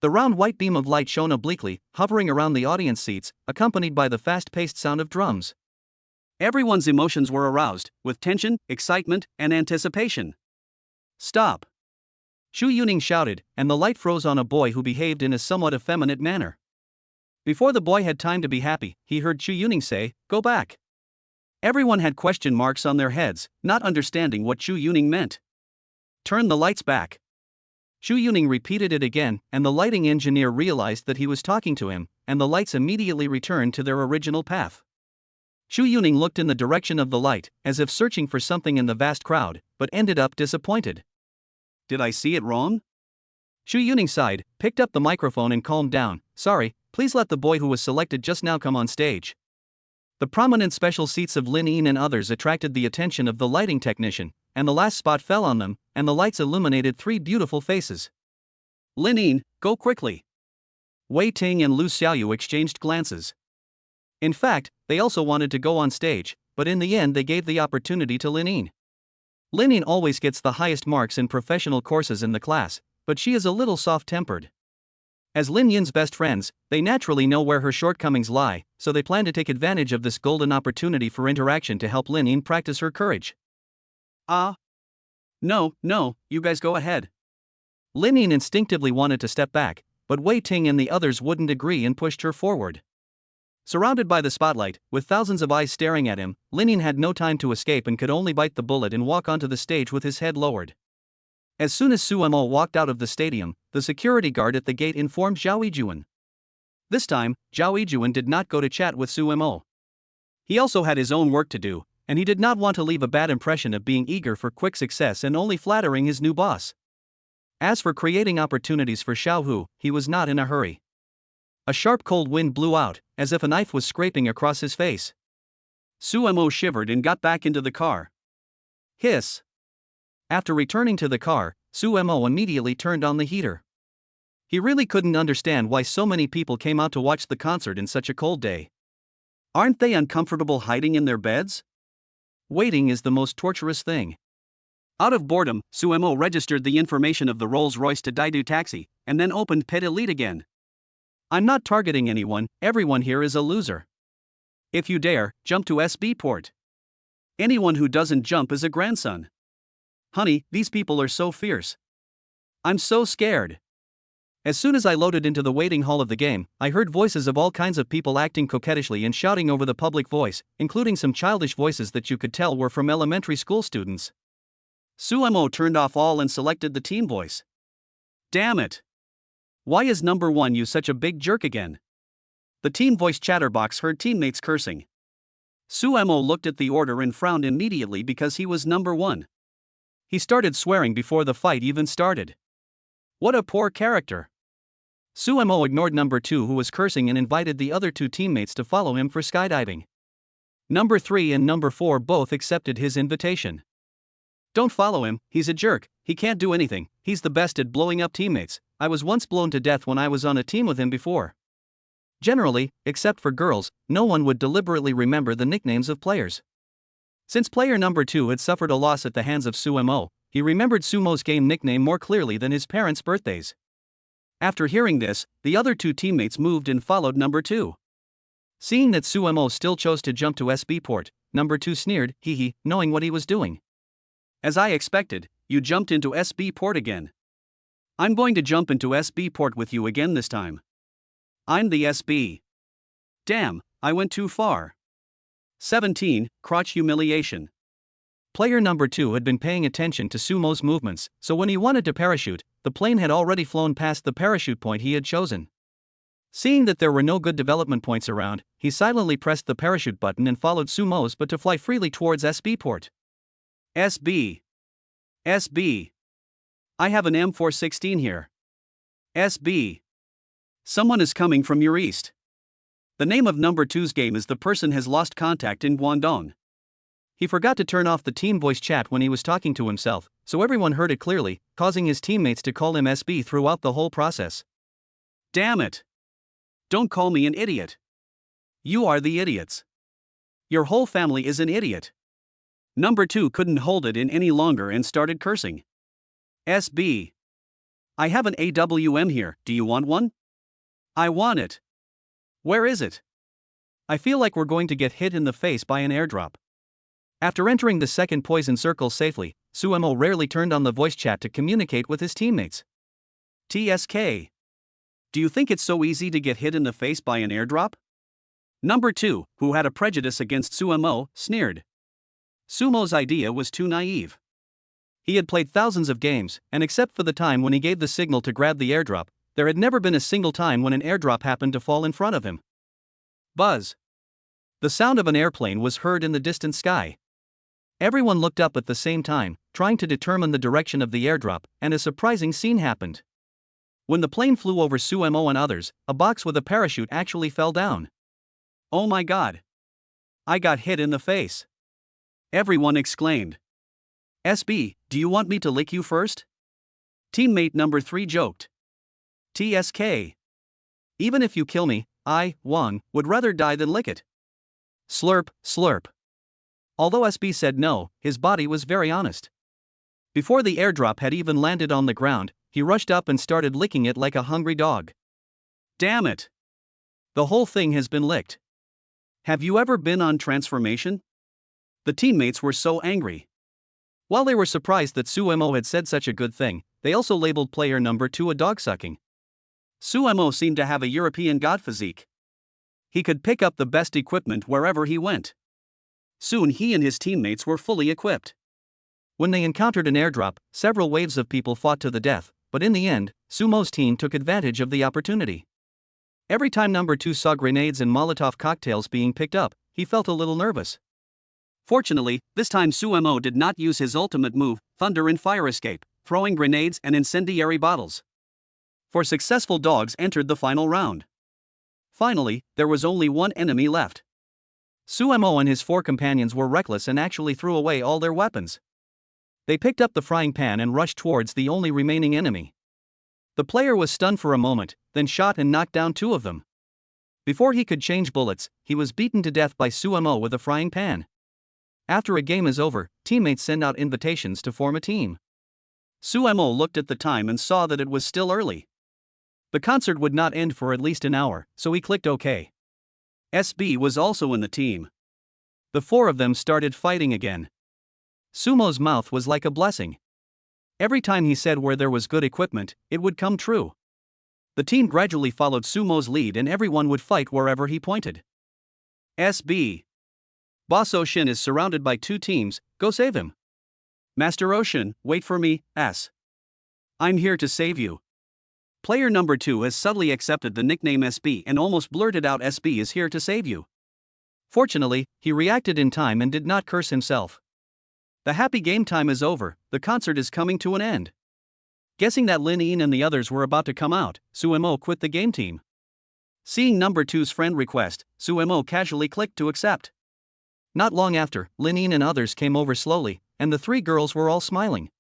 The round white beam of light shone obliquely, hovering around the audience seats, accompanied by the fast-paced sound of drums. Everyone's emotions were aroused, with tension, excitement, and anticipation. Stop! Xu Yuning shouted, and the light froze on a boy who behaved in a somewhat effeminate manner. Before the boy had time to be happy, he heard Xu Yuning say, "Go back." Everyone had question marks on their heads, not understanding what Xu Yuning meant. Turn the lights back. Xu Yuning repeated it again, and the lighting engineer realized that he was talking to him, and the lights immediately returned to their original path. Xu Yuning looked in the direction of the light, as if searching for something in the vast crowd, but ended up disappointed. Did I see it wrong? Xu Yuning sighed, picked up the microphone and calmed down. Sorry, please let the boy who was selected just now come on stage. The prominent special seats of Lin Yin and others attracted the attention of the lighting technician, and the last spot fell on them, and the lights illuminated three beautiful faces. Lin Yin, go quickly. Wei Ting and Lu Xiaoyu exchanged glances. In fact, they also wanted to go on stage, but in the end they gave the opportunity to Lin Yin. Lin Yin always gets the highest marks in professional courses in the class, but she is a little soft-tempered. As Lin Yin's best friends, they naturally know where her shortcomings lie, so they plan to take advantage of this golden opportunity for interaction to help Lin Yin practice her courage. No, you guys go ahead. Lin Yin instinctively wanted to step back, but Wei Ting and the others wouldn't agree and pushed her forward. Surrounded by the spotlight, with thousands of eyes staring at him, Lin Yin had no time to escape and could only bite the bullet and walk onto the stage with his head lowered. As soon as Su Mo walked out of the stadium, the security guard at the gate informed Zhao Yijuan. This time, Zhao Yijuan did not go to chat with Su Mo. He also had his own work to do, and he did not want to leave a bad impression of being eager for quick success and only flattering his new boss. As for creating opportunities for Xiao Hu, he was not in a hurry. A sharp cold wind blew out, as if a knife was scraping across his face. Su Mo shivered and got back into the car. Hiss. After returning to the car, Su Mo immediately turned on the heater. He really couldn't understand why so many people came out to watch the concert in such a cold day. Aren't they uncomfortable hiding in their beds? Waiting is the most torturous thing. Out of boredom, Su Mo registered the information of the Rolls-Royce to Daidu Taxi, and then opened Pet Elite again. I'm not targeting anyone, everyone here is a loser. If you dare, jump to SB port. Anyone who doesn't jump is a grandson. Honey, these people are so fierce. I'm so scared. As soon as I loaded into the waiting hall of the game, I heard voices of all kinds of people acting coquettishly and shouting over the public voice, including some childish voices that you could tell were from elementary school students. Su Mo turned off all and selected the team voice. Damn it. Why is number one you such a big jerk again? The team voice chatterbox heard teammates cursing. Su Mo looked at the order and frowned immediately because he was number one. He started swearing before the fight even started. What a poor character. Su Mo ignored number 2 who was cursing and invited the other two teammates to follow him for skydiving. Number 3 and number 4 both accepted his invitation. Don't follow him, he's a jerk, he can't do anything, he's the best at blowing up teammates, I was once blown to death when I was on a team with him before. Generally, except for girls, no one would deliberately remember the nicknames of players. Since player number 2 had suffered a loss at the hands of Sumo, he remembered Sumo's game nickname more clearly than his parents' birthdays. After hearing this, the other two teammates moved and followed number 2. Seeing that Sumo still chose to jump to SB port, number 2 sneered, hee, knowing what he was doing. As I expected, you jumped into SB port again. I'm going to jump into SB port with you again this time. I'm the SB. Damn, I went too far. 17. Crotch humiliation. Player number 2 had been paying attention to Sumo's movements, so when he wanted to parachute, the plane had already flown past the parachute point he had chosen. Seeing that there were no good development points around, he silently pressed the parachute button and followed Sumo's but to fly freely towards SB port. SB. SB. I have an M416 here. SB. Someone is coming from your east. The name of number 2's game is The Person Has Lost Contact in Guangdong. He forgot to turn off the team voice chat when he was talking to himself, so everyone heard it clearly, causing his teammates to call him SB throughout the whole process. Damn it! Don't call me an idiot. You are the idiots. Your whole family is an idiot. Number 2 couldn't hold it in any longer and started cursing. SB. I have an AWM here, do you want one? I want it. Where is it? I feel like we're going to get hit in the face by an airdrop. After entering the second poison circle safely, Sumo rarely turned on the voice chat to communicate with his teammates. TSK. Do you think it's so easy to get hit in the face by an airdrop? Number 2, who had a prejudice against Sumo, sneered. Sumo's idea was too naive. He had played thousands of games, and except for the time when he gave the signal to grab the airdrop, there had never been a single time when an airdrop happened to fall in front of him. Buzz. The sound of an airplane was heard in the distant sky. Everyone looked up at the same time, trying to determine the direction of the airdrop, and a surprising scene happened. When the plane flew over Sumo and others, a box with a parachute actually fell down. Oh my god! I got hit in the face! Everyone exclaimed. SB, do you want me to lick you first? Teammate number 3 joked. TSK. Even if you kill me, I, Wang, would rather die than lick it. Slurp, slurp. Although SB said no, his body was very honest. Before the airdrop had even landed on the ground, he rushed up and started licking it like a hungry dog. Damn it! The whole thing has been licked. Have you ever been on transformation? The teammates were so angry. While they were surprised that Sumo had said such a good thing, they also labeled player number 2 a dog-sucking. Sumo seemed to have a European god physique. He could pick up the best equipment wherever he went. Soon he and his teammates were fully equipped. When they encountered an airdrop, several waves of people fought to the death, but in the end, Sumo's team took advantage of the opportunity. Every time number 2 saw grenades and Molotov cocktails being picked up, he felt a little nervous. Fortunately, this time Sumo did not use his ultimate move, Thunder and Fire Escape, throwing grenades and incendiary bottles. 4 successful dogs entered the final round. Finally, there was only one enemy left. Sumo and his 4 companions were reckless and actually threw away all their weapons. They picked up the frying pan and rushed towards the only remaining enemy. The player was stunned for a moment, then shot and knocked down 2 of them. Before he could change bullets, he was beaten to death by Sumo with a frying pan. After a game is over, teammates send out invitations to form a team. Sumo looked at the time and saw that it was still early. The concert would not end for at least an hour, so he clicked OK. SB was also in the team. The 4 of them started fighting again. Sumo's mouth was like a blessing. Every time he said where there was good equipment, it would come true. The team gradually followed Sumo's lead and everyone would fight wherever he pointed. SB. Boss Ocean is surrounded by 2 teams, go save him. Master Ocean, wait for me, S. I'm here to save you. Player number 2 has subtly accepted the nickname SB and almost blurted out SB is here to save you. Fortunately, he reacted in time and did not curse himself. The happy game time is over, the concert is coming to an end. Guessing that Lin Yin and the others were about to come out, Sumo quit the game team. Seeing number 2's friend request, Sumo casually clicked to accept. Not long after, Lin Yin and others came over slowly, and the three girls were all smiling.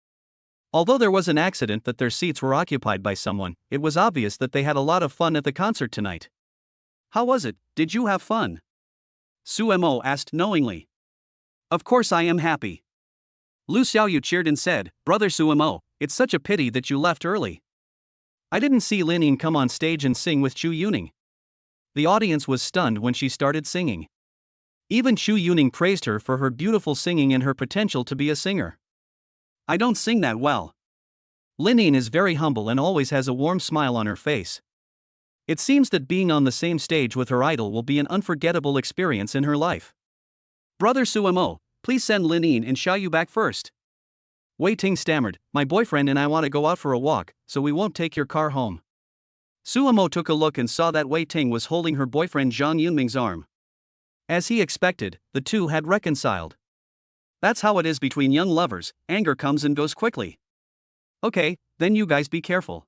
Although there was an accident that their seats were occupied by someone, it was obvious that they had a lot of fun at the concert tonight. How was it? Did you have fun? Suemo asked knowingly. Of course I am happy. Lu Xiaoyu cheered and said, Brother Suemo, it's such a pity that you left early. I didn't see Lining come on stage and sing with Chu Yuning. The audience was stunned when she started singing. Even Chu Yuning praised her for her beautiful singing and her potential to be a singer. I don't sing that well. Lining is very humble and always has a warm smile on her face. It seems that being on the same stage with her idol will be an unforgettable experience in her life. Brother Suemo, please send Lining and Xiaoyu back first. Wei Ting stammered, my boyfriend and I want to go out for a walk, so we won't take your car home. Suemo took a look and saw that Wei Ting was holding her boyfriend Zhang Yunming's arm. As he expected, the two had reconciled. That's how it is between young lovers, anger comes and goes quickly. Okay, then you guys be careful.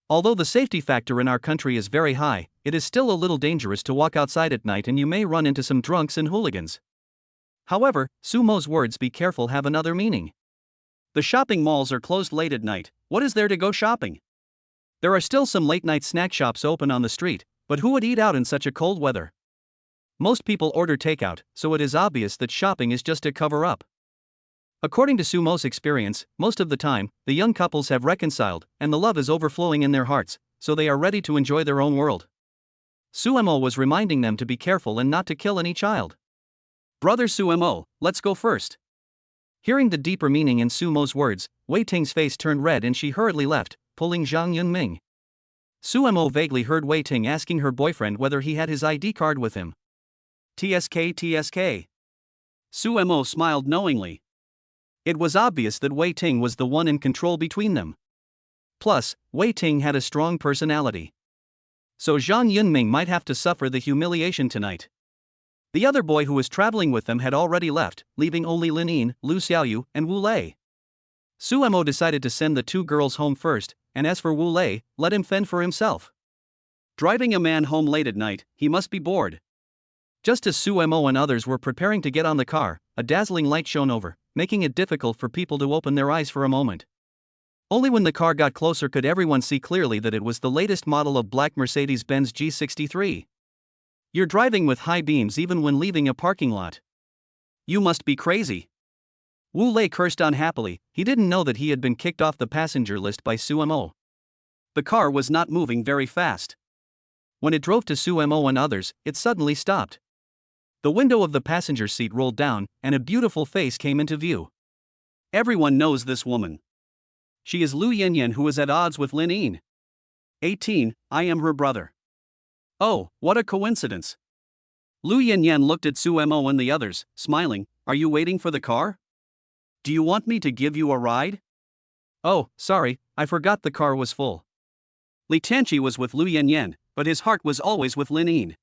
Although the safety factor in our country is very high, it is still a little dangerous to walk outside at night and you may run into some drunks and hooligans. However, Sumo's words be careful have another meaning. The shopping malls are closed late at night, what is there to go shopping? There are still some late-night snack shops open on the street, but who would eat out in such a cold weather? Most people order takeout, so it is obvious that shopping is just a cover-up. According to Sumo's experience, most of the time, the young couples have reconciled, and the love is overflowing in their hearts, so they are ready to enjoy their own world. Suemo was reminding them to be careful and not to kill any child. Brother Suemo, let's go first. Hearing the deeper meaning in Sumo's words, Wei Ting's face turned red and she hurriedly left, pulling Zhang Yunming. Suemo vaguely heard Wei Ting asking her boyfriend whether he had his ID card with him. TSK. Suemo smiled knowingly. It was obvious that Wei Ting was the one in control between them. Plus, Wei Ting had a strong personality. So Zhang Yunming might have to suffer the humiliation tonight. The other boy who was traveling with them had already left, leaving only Lining, Lu Xiaoyu, and Wu Lei. Suemo decided to send the two girls home first, and as for Wu Lei, let him fend for himself. Driving a man home late at night, he must be bored. Just as Suemo and others were preparing to get on the car, a dazzling light shone over, making it difficult for people to open their eyes for a moment. Only when the car got closer could everyone see clearly that it was the latest model of black Mercedes-Benz G63. You're driving with high beams even when leaving a parking lot. You must be crazy. Wu Lei cursed unhappily, he didn't know that he had been kicked off the passenger list by Suemo. The car was not moving very fast. When it drove to Suemo and others, it suddenly stopped. The window of the passenger seat rolled down, and a beautiful face came into view. Everyone knows this woman. She is Lu Yanyan, who is at odds with Lining. 18, I am her brother. Oh, what a coincidence. Lu Yanyan looked at Suemo and the others, smiling, are you waiting for the car? Do you want me to give you a ride? Oh, sorry, I forgot the car was full. Li Tianqi was with Lu Yanyan, but his heart was always with Lining.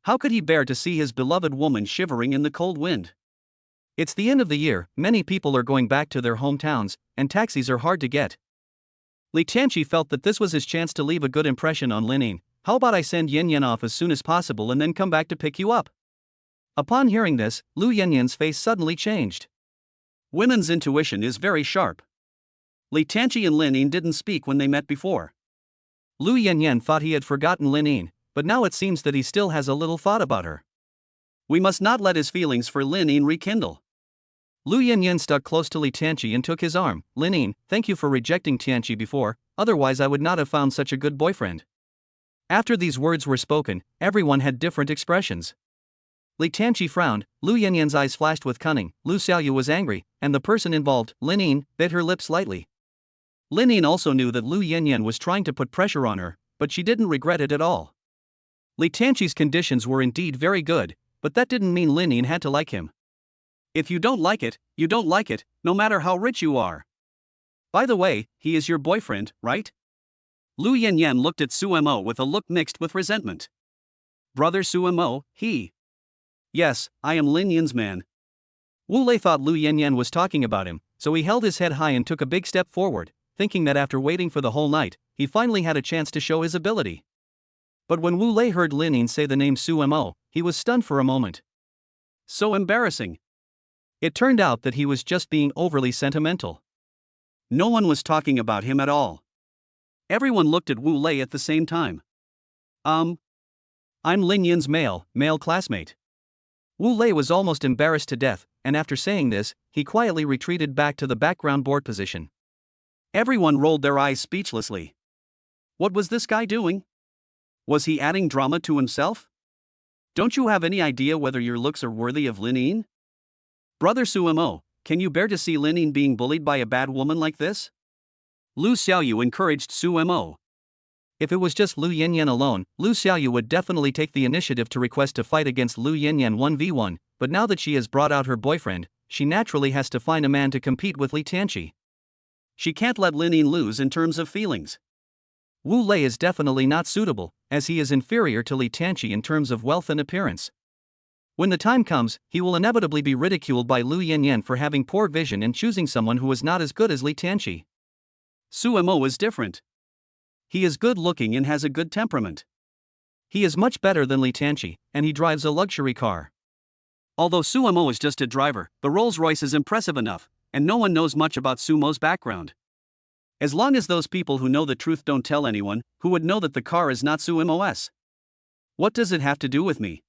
How could he bear to see his beloved woman shivering in the cold wind? It's the end of the year, many people are going back to their hometowns, and taxis are hard to get. Li Tianqi felt that this was his chance to leave a good impression on Lining. How about I send Yanyan off as soon as possible and then come back to pick you up? Upon hearing this, Lu Yanyan's face suddenly changed. Women's intuition is very sharp. Li Tianqi and Lining didn't speak when they met before. Lu Yanyan thought he had forgotten Lining, but now it seems that he still has a little thought about her. We must not let his feelings for Lining rekindle. Lu Yanyan stuck close to Li Tianqi and took his arm. Lining, thank you for rejecting Tianqi before, otherwise I would not have found such a good boyfriend. After these words were spoken, everyone had different expressions. Li Tianqi frowned, Lu Yanyan's eyes flashed with cunning, Lu Xiaoyu was angry, and the person involved, Lining, bit her lips slightly. Lining also knew that Lu Yanyan was trying to put pressure on her, but she didn't regret it at all. Li Tianqi's conditions were indeed very good, but that didn't mean Lining had to like him. If you don't like it, you don't like it, no matter how rich you are. By the way, he is your boyfriend, right? Lu Yanyan looked at Suemo with a look mixed with resentment. Brother Suemo, he. Yes, I am Lin Yan's man. Wu Lei thought Lu Yanyan was talking about him, so he held his head high and took a big step forward, thinking that after waiting for the whole night, he finally had a chance to show his ability. But when Wu Lei heard Lin Yan say the name Suemo, he was stunned for a moment. So embarrassing. It turned out that he was just being overly sentimental. No one was talking about him at all. Everyone looked at Wu Lei at the same time. I'm Lin Yin's male classmate. Wu Lei was almost embarrassed to death, and after saying this, he quietly retreated back to the background board position. Everyone rolled their eyes speechlessly. What was this guy doing? Was he adding drama to himself? Don't you have any idea whether your looks are worthy of Lin Yin? Brother Sumo, can you bear to see Lin Yin being bullied by a bad woman like this? Lu Xiaoyu encouraged Sumo. If it was just Lu Yanyan alone, Lu Xiaoyu would definitely take the initiative to request a fight against Lu Yanyan 1v1, but now that she has brought out her boyfriend, she naturally has to find a man to compete with Li Tianqi. She can't let Lin Yin lose in terms of feelings. Wu Lei is definitely not suitable, as he is inferior to Li Tianqi in terms of wealth and appearance. When the time comes, he will inevitably be ridiculed by Lu Yanyan for having poor vision and choosing someone who is not as good as Li Tianqi. Sumo is different. He is good-looking and has a good temperament. He is much better than Li Tianqi, and he drives a luxury car. Although Sumo is just a driver, the Rolls-Royce is impressive enough, and no one knows much about Sumo's background. As long as those people who know the truth don't tell anyone, who would know that the car is not Sumo's? What does it have to do with me?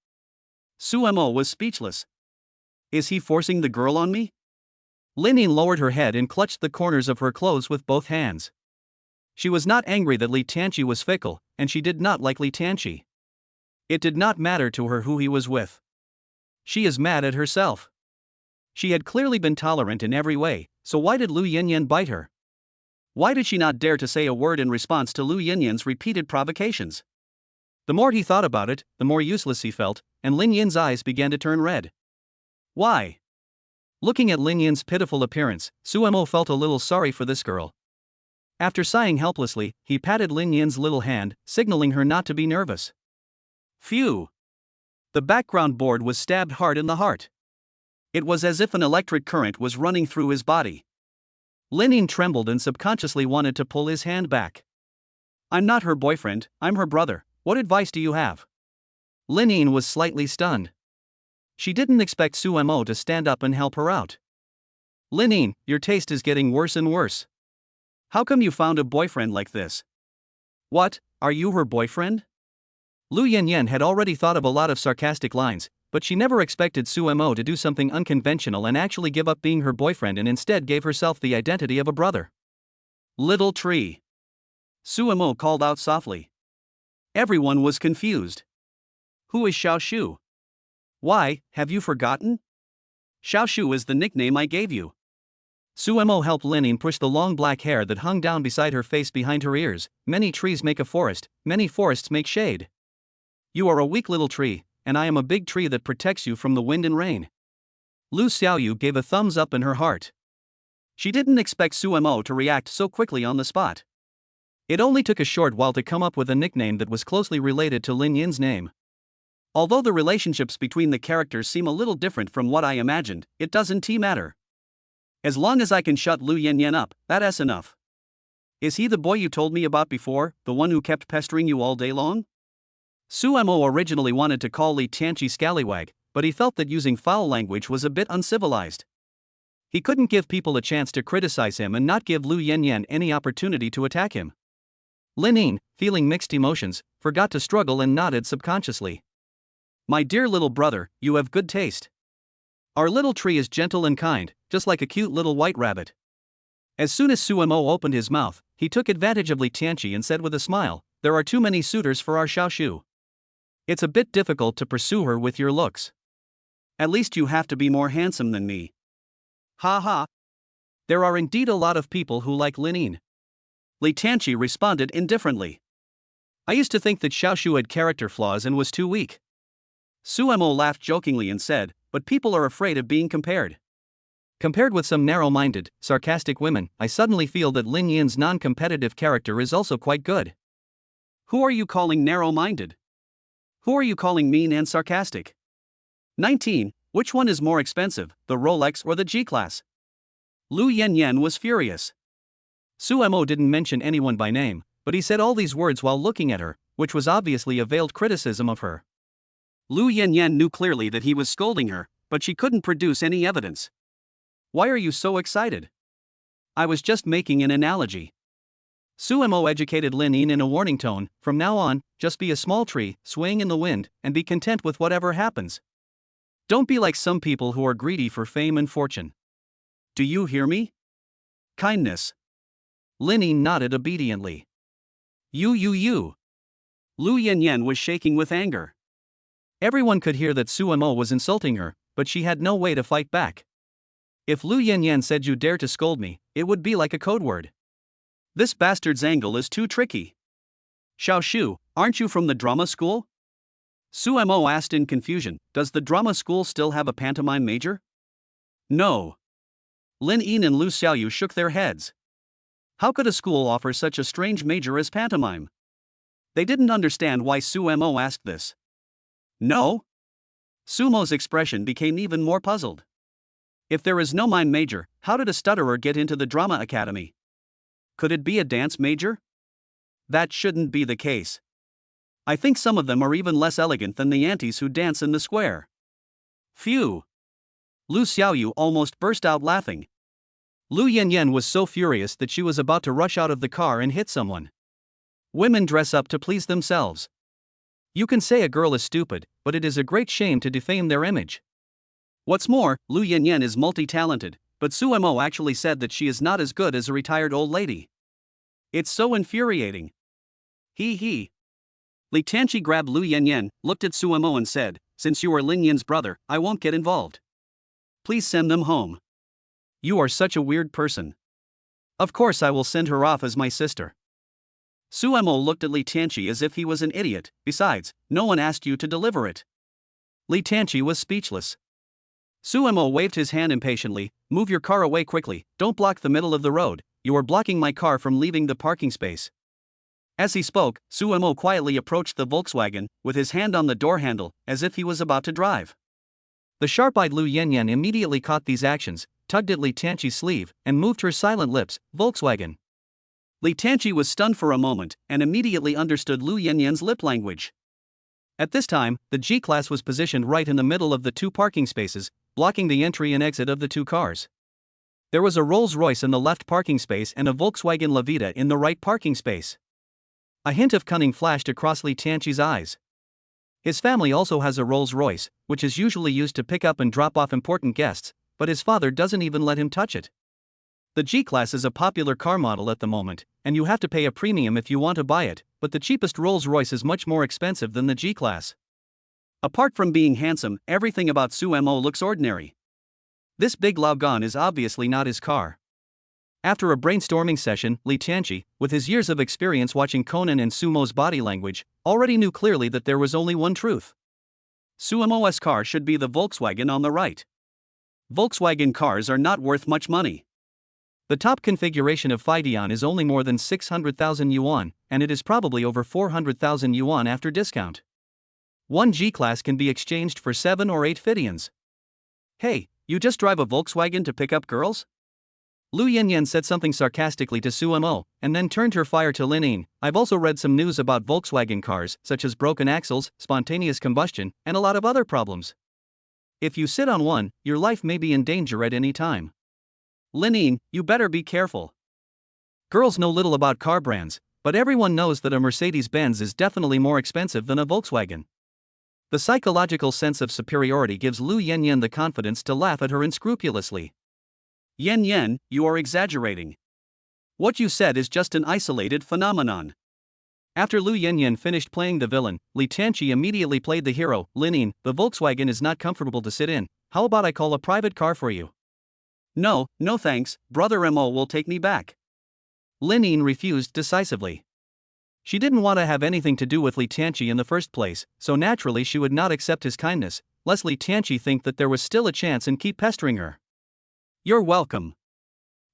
Sumo was speechless. Is he forcing the girl on me? Lin Yin lowered her head and clutched the corners of her clothes with both hands. She was not angry that Li Tianqi was fickle, and she did not like Li Tianqi. It did not matter to her who he was with. She is mad at herself. She had clearly been tolerant in every way, so why did Lu Yanyan bite her? Why did she not dare to say a word in response to Lu Yanyan's repeated provocations? The more he thought about it, the more useless he felt, and Lin Yin's eyes began to turn red. Why? Looking at Lin Yin's pitiful appearance, Sumo felt a little sorry for this girl. After sighing helplessly, he patted Lin Yin's little hand, signaling her not to be nervous. Phew! The background board was stabbed hard in the heart. It was as if an electric current was running through his body. Lin Yin trembled and subconsciously wanted to pull his hand back. I'm not her boyfriend, I'm her brother. What advice do you have? Lin Yin was slightly stunned. She didn't expect Sumo to stand up and help her out. Lin Yin, your taste is getting worse and worse. How come you found a boyfriend like this? What, are you her boyfriend? Lu Yanyan had already thought of a lot of sarcastic lines, but she never expected Sumo to do something unconventional and actually give up being her boyfriend and instead gave herself the identity of a brother. Little tree. Sumo called out softly. Everyone was confused. Who is Xiao Shu? Why, have you forgotten? Xiao Shu is the nickname I gave you. Sumo helped Lin Yin push the long black hair that hung down beside her face behind her ears. Many trees make a forest, many forests make shade. You are a weak little tree, and I am a big tree that protects you from the wind and rain. Lu Xiaoyu gave a thumbs up in her heart. She didn't expect Sumo to react so quickly on the spot. It only took a short while to come up with a nickname that was closely related to Lin Yin's name. Although the relationships between the characters seem a little different from what I imagined, it doesn't matter. As long as I can shut Lu Yanyan up, that's enough. Is he the boy you told me about before, the one who kept pestering you all day long? Sumo originally wanted to call Li Tianqi scallywag, but he felt that using foul language was a bit uncivilized. He couldn't give people a chance to criticize him and not give Lu Yanyan any opportunity to attack him. Lin Yin, feeling mixed emotions, forgot to struggle and nodded subconsciously. My dear little brother, you have good taste. Our little tree is gentle and kind, just like a cute little white rabbit. As soon as Sumo opened his mouth, he took advantage of Li Tianqi and said with a smile, there are too many suitors for our Xiao Shu. It's a bit difficult to pursue her with your looks. At least you have to be more handsome than me. Ha ha. There are indeed a lot of people who like Lin Yin. Li Tianqi responded indifferently. I used to think that Xiao Shu had character flaws and was too weak. Sumo laughed jokingly and said, but people are afraid of being compared. Compared with some narrow-minded, sarcastic women, I suddenly feel that Lin Yin's non-competitive character is also quite good. Who are you calling narrow-minded? Who are you calling mean and sarcastic? 19. Which one is more expensive, the Rolex or the G-Class? Lu Yanyan was furious. Sumo didn't mention anyone by name, but he said all these words while looking at her, which was obviously a veiled criticism of her. Lu Yanyan knew clearly that he was scolding her, but she couldn't produce any evidence. Why are you so excited? I was just making an analogy. Sumo educated Lin Yin in a warning tone, from now on, just be a small tree, swaying in the wind, and be content with whatever happens. Don't be like some people who are greedy for fame and fortune. Do you hear me? Kindness. Lin Yin nodded obediently. You. Lu Yanyan was shaking with anger. Everyone could hear that Sumo was insulting her, but she had no way to fight back. If Lu Yanyan said you dare to scold me, it would be like a code word. This bastard's angle is too tricky. Xiao Shu, aren't you from the drama school? Sumo asked in confusion, does the drama school still have a pantomime major? No. Lin Yin and Lu Xiaoyu shook their heads. How could a school offer such a strange major as pantomime? They didn't understand why Sumo asked this. No? Sumo's expression became even more puzzled. If there is no mime major, how did a stutterer get into the drama academy? Could it be a dance major? That shouldn't be the case. I think some of them are even less elegant than the aunties who dance in the square. Phew! Lu Xiaoyu almost burst out laughing. Lu Yanyan was so furious that she was about to rush out of the car and hit someone. Women dress up to please themselves. You can say a girl is stupid, but it is a great shame to defame their image. What's more, Lu Yanyan is multi-talented, but Sumo actually said that she is not as good as a retired old lady. It's so infuriating. He. Li Tianqi grabbed Lu Yanyan, looked at Sumo and said, since you are Lin Yan's brother, I won't get involved. Please send them home. You are such a weird person. Of course I will send her off as my sister. Sumo looked at Li Tianqi as if he was an idiot, besides, no one asked you to deliver it. Li Tianqi was speechless. Sumo waved his hand impatiently, move your car away quickly, don't block the middle of the road, you are blocking my car from leaving the parking space. As he spoke, Sumo quietly approached the Volkswagen, with his hand on the door handle, as if he was about to drive. The sharp-eyed Lu Yanyan immediately caught these actions, tugged at Li Tianqi's sleeve, and moved her silent lips, Volkswagen. Li Tianqi was stunned for a moment, and immediately understood Lu Yanyan's lip language. At this time, the G-Class was positioned right in the middle of the two parking spaces, blocking the entry and exit of the two cars. There was a Rolls-Royce in the left parking space and a Volkswagen Levita in the right parking space. A hint of cunning flashed across Li Tianqi's eyes. His family also has a Rolls-Royce, which is usually used to pick up and drop off important guests, but his father doesn't even let him touch it. The G-Class is a popular car model at the moment, and you have to pay a premium if you want to buy it, but the cheapest Rolls-Royce is much more expensive than the G-Class. Apart from being handsome, everything about Sumo looks ordinary. This big Laogan is obviously not his car. After a brainstorming session, Li Tianqi, with his years of experience watching Conan and Sumo's body language, already knew clearly that there was only one truth. Sumo's car should be the Volkswagen on the right. Volkswagen cars are not worth much money. The top configuration of Fidian is only more than 600,000 yuan, and it is probably over 400,000 yuan after discount. One G-Class can be exchanged for 7 or 8 Fidians. Hey, you just drive a Volkswagen to pick up girls? Lu Yanyan said something sarcastically to Sumo, and then turned her fire to Lin Yin. I've also read some news about Volkswagen cars, such as broken axles, spontaneous combustion, and a lot of other problems. If you sit on one, your life may be in danger at any time. Lin Yin, you better be careful. Girls know little about car brands, but everyone knows that a Mercedes-Benz is definitely more expensive than a Volkswagen. The psychological sense of superiority gives Lu Yanyan the confidence to laugh at her unscrupulously. Yan, you are exaggerating. What you said is just an isolated phenomenon. After Lu Yanyan finished playing the villain, Li Tianqi immediately played the hero. Lin Yin, the Volkswagen is not comfortable to sit in, how about I call a private car for you? No thanks, Brother Mo will take me back. Lin Yin refused decisively. She didn't want to have anything to do with Li Tianqi in the first place, so naturally she would not accept his kindness, lest Li Tianqi think that there was still a chance and keep pestering her. You're welcome.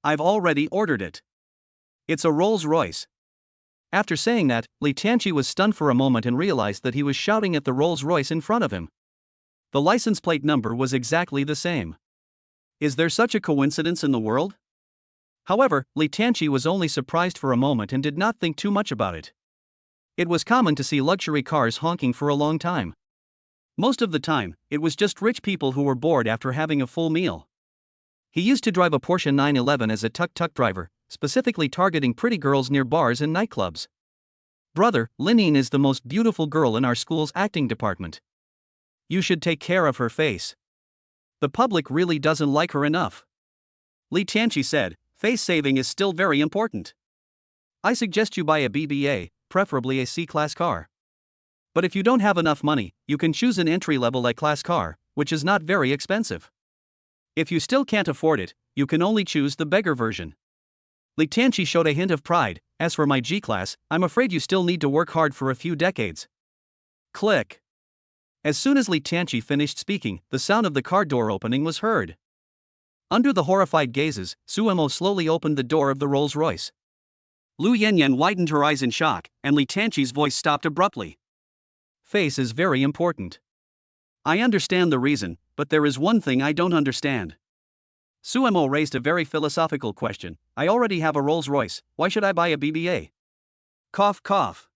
I've already ordered it. It's a Rolls-Royce. After saying that, Li Tianqi was stunned for a moment and realized that he was shouting at the Rolls-Royce in front of him. The license plate number was exactly the same. Is there such a coincidence in the world? However, Li Tianqi was only surprised for a moment and did not think too much about it. It was common to see luxury cars honking for a long time. Most of the time, it was just rich people who were bored after having a full meal. He used to drive a Porsche 911 as a tuk-tuk driver, specifically targeting pretty girls near bars and nightclubs. Brother, Linine is the most beautiful girl in our school's acting department. You should take care of her face. The public really doesn't like her enough. Li Tianqi said, face saving is still very important. I suggest you buy a BBA, preferably a C-class car. But if you don't have enough money, you can choose an entry-level A-class car, which is not very expensive. If you still can't afford it, you can only choose the beggar version. Li Tianqi showed a hint of pride. As for my G-class, I'm afraid you still need to work hard for a few decades. Click. As soon as Li Tianqi finished speaking, the sound of the car door opening was heard. Under the horrified gazes, Suemo slowly opened the door of the Rolls-Royce. Lu Yanyan widened her eyes in shock, and Li Tianqi's voice stopped abruptly. Face is very important. I understand the reason, but there is one thing I don't understand. Suemo raised a very philosophical question. I already have a Rolls-Royce, why should I buy a BBA? Cough cough.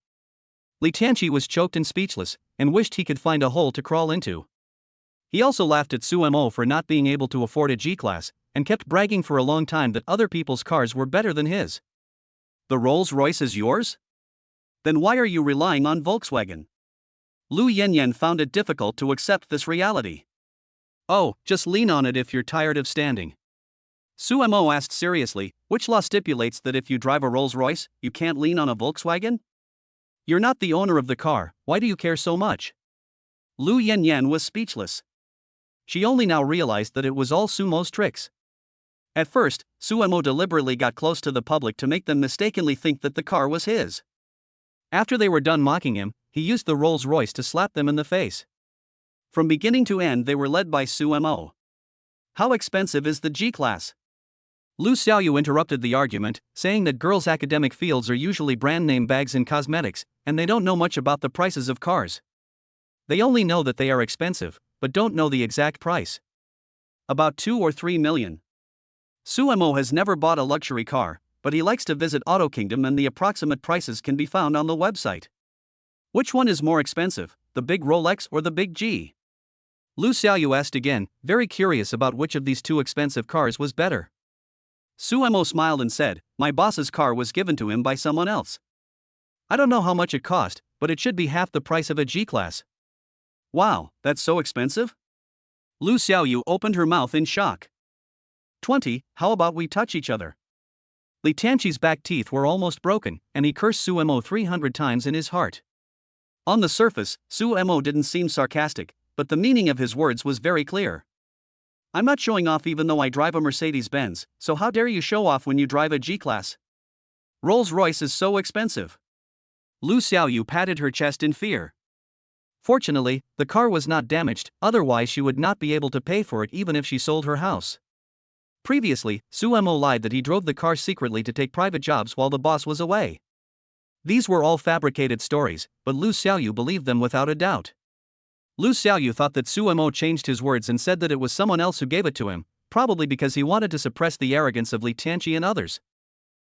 Li Tianqi was choked and speechless, and wished he could find a hole to crawl into. He also laughed at Suemo for not being able to afford a G-class, and kept bragging for a long time that other people's cars were better than his. The Rolls-Royce is yours? Then why are you relying on Volkswagen? Lu Yanyan found it difficult to accept this reality. Oh, just lean on it if you're tired of standing. Suemo asked seriously, which law stipulates that if you drive a Rolls-Royce, you can't lean on a Volkswagen? You're not the owner of the car, why do you care so much? Lu Yanyan was speechless. She only now realized that it was all Sumo's tricks. At first, Suemo deliberately got close to the public to make them mistakenly think that the car was his. After they were done mocking him, he used the Rolls-Royce to slap them in the face. From beginning to end they were led by Suemo. How expensive is the G-class? Lu Xiaoyu interrupted the argument, saying that girls' academic fields are usually brand-name bags and cosmetics, and they don't know much about the prices of cars. They only know that they are expensive, but don't know the exact price. About 2 or 3 million. Suemo has never bought a luxury car, but he likes to visit Auto Kingdom and the approximate prices can be found on the website. Which one is more expensive, the big Rolex or the big G? Lu Xiaoyu asked again, very curious about which of these two expensive cars was better. Suemo smiled and said, my boss's car was given to him by someone else. I don't know how much it cost, but it should be half the price of a G-class. Wow, that's so expensive? Lu Xiaoyu opened her mouth in shock. 20, how about we touch each other? Li Tianqi's back teeth were almost broken, and he cursed Suemo 300 times in his heart. On the surface, Suemo didn't seem sarcastic, but the meaning of his words was very clear. I'm not showing off even though I drive a Mercedes-Benz, so how dare you show off when you drive a G-class? Rolls-Royce is so expensive. Lu Xiaoyu patted her chest in fear. Fortunately, the car was not damaged, otherwise she would not be able to pay for it even if she sold her house. Previously, Suemo lied that he drove the car secretly to take private jobs while the boss was away. These were all fabricated stories, but Lu Xiaoyu believed them without a doubt. Lu Xiaoyu thought that Suemo changed his words and said that it was someone else who gave it to him, probably because he wanted to suppress the arrogance of Li Tianqi and others.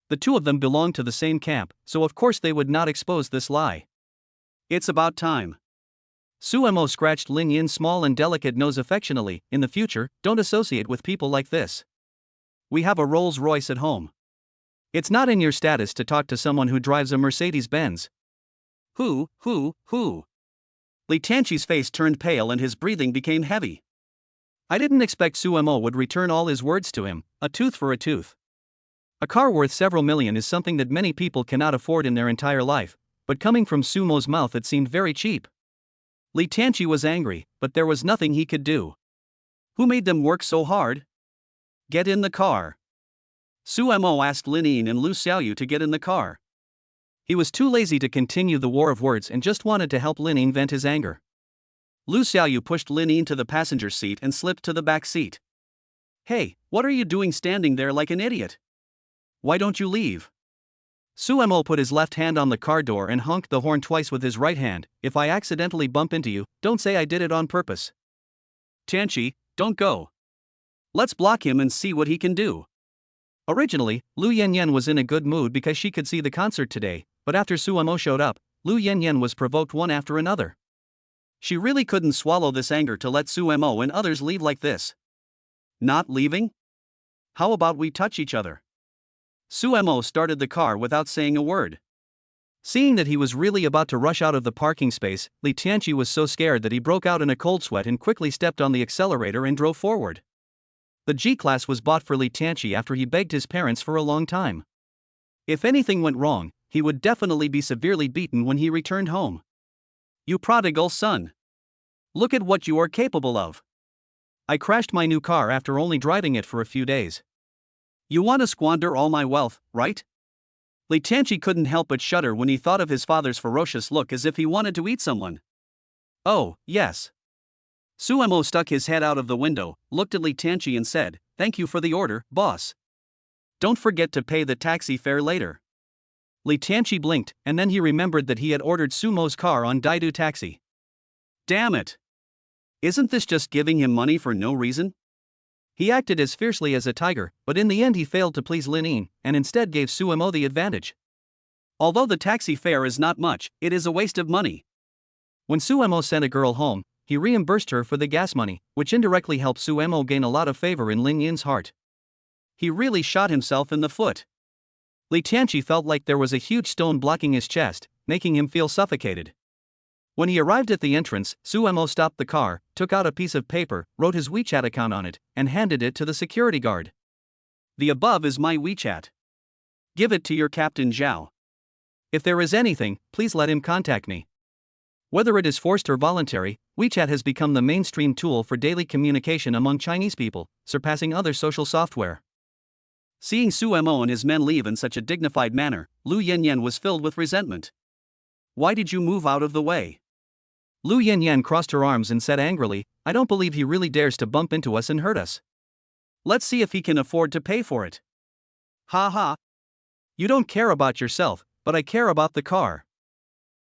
The two of them belonged to the same camp, so of course they would not expose this lie. It's about time. Suemo scratched Lin Yin's small and delicate nose affectionately. In the future, don't associate with people like this. We have a Rolls-Royce at home. It's not in your status to talk to someone who drives a Mercedes-Benz. Who? Li Tianqi's face turned pale and his breathing became heavy. I didn't expect Suemo would return all his words to him, a tooth for a tooth. A car worth several million is something that many people cannot afford in their entire life, but coming from Sumo's mouth it seemed very cheap. Li Tianqi was angry, but there was nothing he could do. Who made them work so hard? Get in the car. Suemo asked Lin Yin and Lu Xiaoyu to get in the car. He was too lazy to continue the war of words and just wanted to help Lin Yin vent his anger. Lu Xiaoyu pushed Lin Yin to the passenger seat and slipped to the back seat. Hey, what are you doing standing there like an idiot? Why don't you leave? Suemo put his left hand on the car door and honked the horn twice with his right hand. If I accidentally bump into you, don't say I did it on purpose. Tianqi, don't go. Let's block him and see what he can do. Originally, Lu Yanyan was in a good mood because she could see the concert today, but after Suemo showed up, Lu Yanyan was provoked one after another. She really couldn't swallow this anger to let Suemo and others leave like this. Not leaving? how about we touch each other? Suemo started the car without saying a word. Seeing that he was really about to rush out of the parking space, Li Tianqi was so scared that he broke out in a cold sweat and quickly stepped on the accelerator and drove forward. The G-Class was bought for Li Tianqi after he begged his parents for a long time. If anything went wrong, he would definitely be severely beaten when he returned home. You prodigal son! Look at what you are capable of. I crashed my new car after only driving it for a few days. You want to squander all my wealth, right? Li Tianqi couldn't help but shudder when he thought of his father's ferocious look as if he wanted to eat someone. Oh, yes. Suemo stuck his head out of the window, looked at Li Tianqi and said, "Thank you for the order, boss. Don't forget to pay the taxi fare later." Li Tianqi blinked, and then he remembered that he had ordered Sumo's car on Daidu Taxi. Damn it! Isn't this just giving him money for no reason? He acted as fiercely as a tiger, but in the end he failed to please Lin Yin, and instead gave Suemo the advantage. Although the taxi fare is not much, it is a waste of money. When Suemo sent a girl home, he reimbursed her for the gas money, which indirectly helped Suemo gain a lot of favor in Lin Yin's heart. He really shot himself in the foot. Li Tianqi felt like there was a huge stone blocking his chest, making him feel suffocated. When he arrived at the entrance, Suemo stopped the car, took out a piece of paper, wrote his WeChat account on it, and handed it to the security guard. The above is my WeChat. Give it to your Captain Zhao. If there is anything, please let him contact me. Whether it is forced or voluntary, WeChat has become the mainstream tool for daily communication among Chinese people, surpassing other social software. Seeing Suemo and his men leave in such a dignified manner, Lu Yanyan was filled with resentment. Why did you move out of the way? Lu Yanyan crossed her arms and said angrily, I don't believe he really dares to bump into us and hurt us. Let's see if he can afford to pay for it. Ha ha. You don't care about yourself, but I care about the car.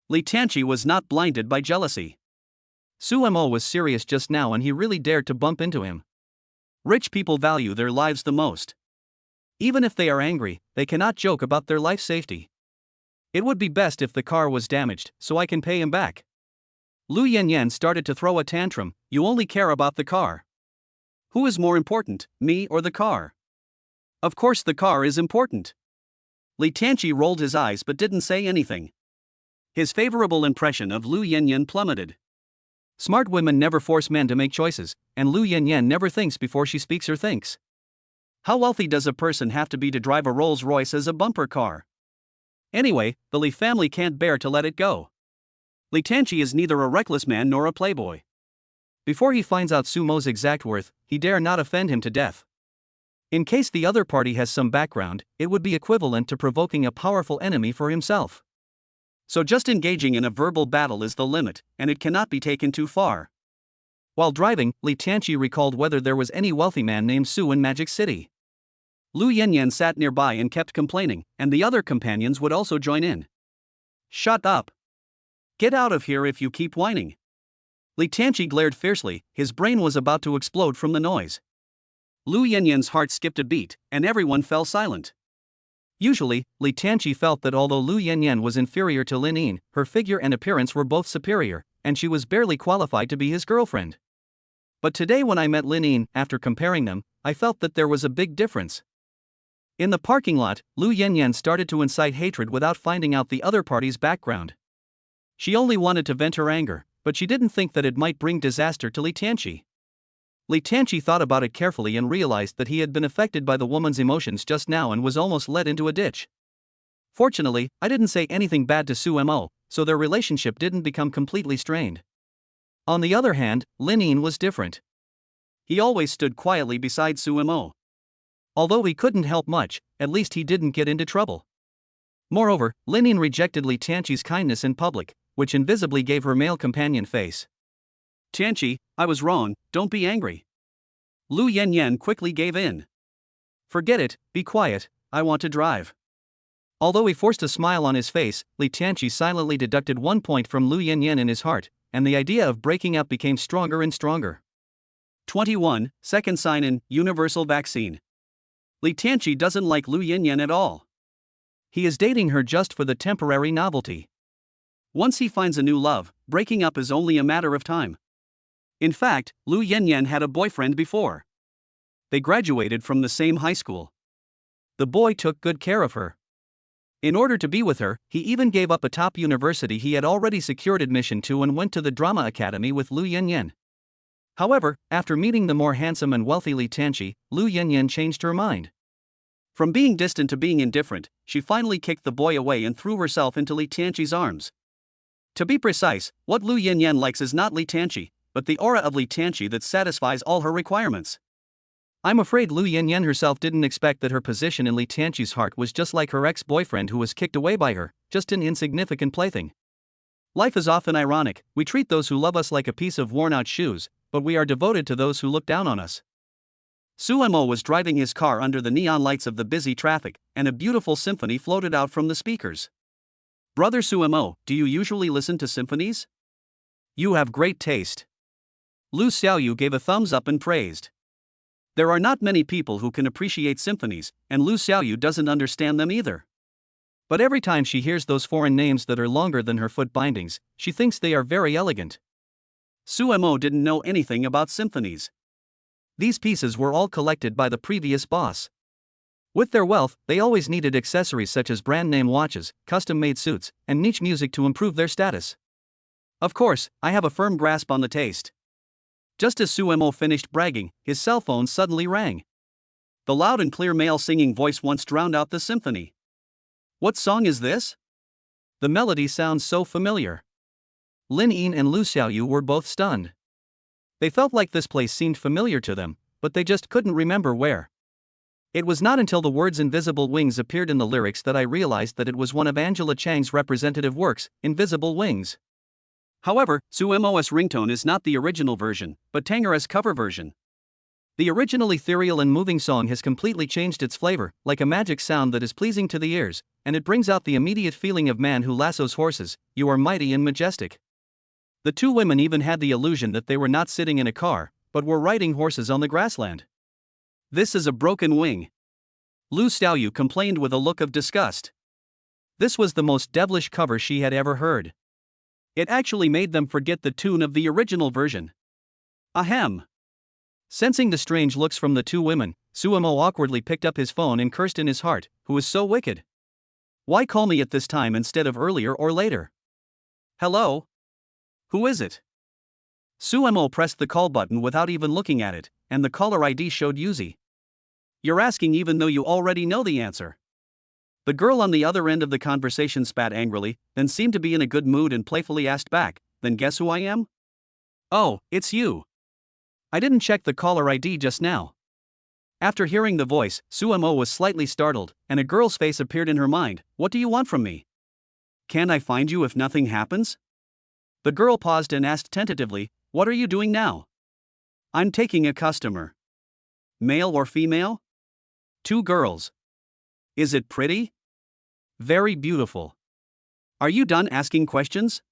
Li Tianqi was not blinded by jealousy. Suemo was serious just now and he really dared to bump into him. Rich people value their lives the most. Even if they are angry, they cannot joke about their life safety. It would be best if the car was damaged, so I can pay him back. Lu Yanyan started to throw a tantrum. You only care about the car. Who is more important, me or the car? Of course the car is important. Li Tianqi rolled his eyes but didn't say anything. His favorable impression of Lu Yanyan plummeted. Smart women never force men to make choices, and Lu Yanyan never thinks before she speaks or thinks. How wealthy does a person have to be to drive a Rolls-Royce as a bumper car? Anyway, the Li family can't bear to let it go. Li Tianqi is neither a reckless man nor a playboy. Before he finds out Sumo's exact worth, he dare not offend him to death. In case the other party has some background, it would be equivalent to provoking a powerful enemy for himself. So just engaging in a verbal battle is the limit, and it cannot be taken too far. While driving, Li Tianqi recalled whether there was any wealthy man named Su in Magic City. Lu Yanyan sat nearby and kept complaining, and the other companions would also join in. Shut up. Get out of here if you keep whining. Li Tianqi glared fiercely, his brain was about to explode from the noise. Lu Yanyan's heart skipped a beat, and everyone fell silent. Usually, Li Tianqi felt that although Lu Yanyan was inferior to Lin Yin, her figure and appearance were both superior, and she was barely qualified to be his girlfriend. But today when I met Lin Yin, after comparing them, I felt that there was a big difference. In the parking lot, Lu Yanyan started to incite hatred without finding out the other party's background. She only wanted to vent her anger, but she didn't think that it might bring disaster to Li Tianqi. Li Tianqi thought about it carefully and realized that he had been affected by the woman's emotions just now and was almost led into a ditch. Fortunately, I didn't say anything bad to Suemo, so their relationship didn't become completely strained. On the other hand, Lin Yin was different. He always stood quietly beside Suemo. Although he couldn't help much, at least he didn't get into trouble. Moreover, Lin Yin rejected Li Tianqi's kindness in public, which invisibly gave her male companion face. Tianqi, I was wrong, don't be angry. Lu Yanyan quickly gave in. Forget it, be quiet, I want to drive. Although he forced a smile on his face, Li Tianqi silently deducted 1 point from Lu Yanyan in his heart, and the idea of breaking up became stronger and stronger. 21. Second sign-in, universal vaccine. Li Tianqi doesn't like Lu Yanyan at all. He is dating her just for the temporary novelty. Once he finds a new love, breaking up is only a matter of time. In fact, Lu Yanyan had a boyfriend before. They graduated from the same high school. The boy took good care of her. In order to be with her, he even gave up a top university he had already secured admission to and went to the drama academy with Lu Yanyan. However, after meeting the more handsome and wealthy Li Tianqi, Lu Yanyan changed her mind. From being distant to being indifferent, she finally kicked the boy away and threw herself into Li Tianqi's arms. To be precise, what Lu Yanyan likes is not Li Tianqi, but the aura of Li Tianqi that satisfies all her requirements. I'm afraid Lu Yanyan herself didn't expect that her position in Li Tianqi's heart was just like her ex-boyfriend who was kicked away by her, just an insignificant plaything. Life is often ironic. We treat those who love us like a piece of worn-out shoes, but we are devoted to those who look down on us. Suemo was driving his car under the neon lights of the busy traffic, and a beautiful symphony floated out from the speakers. Brother Suemo, do you usually listen to symphonies? You have great taste. Lu Xiaoyu gave a thumbs up and praised. There are not many people who can appreciate symphonies, and Lu Xiaoyu doesn't understand them either. But every time she hears those foreign names that are longer than her foot bindings, she thinks they are very elegant. Suemo didn't know anything about symphonies. These pieces were all collected by the previous boss. With their wealth, they always needed accessories such as brand-name watches, custom-made suits, and niche music to improve their status. Of course, I have a firm grasp on the taste. Just as Suemo finished bragging, his cell phone suddenly rang. The loud and clear male singing voice once drowned out the symphony. What song is this? The melody sounds so familiar. Lin Yin and Lu Xiaoyu were both stunned. They felt like this place seemed familiar to them, but they just couldn't remember where. It was not until the words Invisible Wings appeared in the lyrics that I realized that it was one of Angela Chang's representative works, Invisible Wings. However, Suemo's ringtone is not the original version, but Tanger's cover version. The original ethereal and moving song has completely changed its flavor, like a magic sound that is pleasing to the ears, and it brings out the immediate feeling of man who lassos horses. You are mighty and majestic. The two women even had the illusion that they were not sitting in a car, but were riding horses on the grassland. This is a broken wing. Lu Xiaoyu complained with a look of disgust. This was the most devilish cover she had ever heard. It actually made them forget the tune of the original version. Ahem. Sensing the strange looks from the two women, Suemo awkwardly picked up his phone and cursed in his heart, who is so wicked? Why call me at this time instead of earlier or later? Hello? Who is it? Suemo pressed the call button without even looking at it, and the caller ID showed Yuzi. You're asking even though you already know the answer. The girl on the other end of the conversation spat angrily, then seemed to be in a good mood and playfully asked back, then guess who I am? Oh, it's you. I didn't check the caller ID just now. After hearing the voice, Suemo was slightly startled, and a girl's face appeared in her mind. What do you want from me? Can't I find you if nothing happens? The girl paused and asked tentatively, what are you doing now? I'm taking a customer. Male or female? Two girls. Is it pretty? Very beautiful. Are you done asking questions?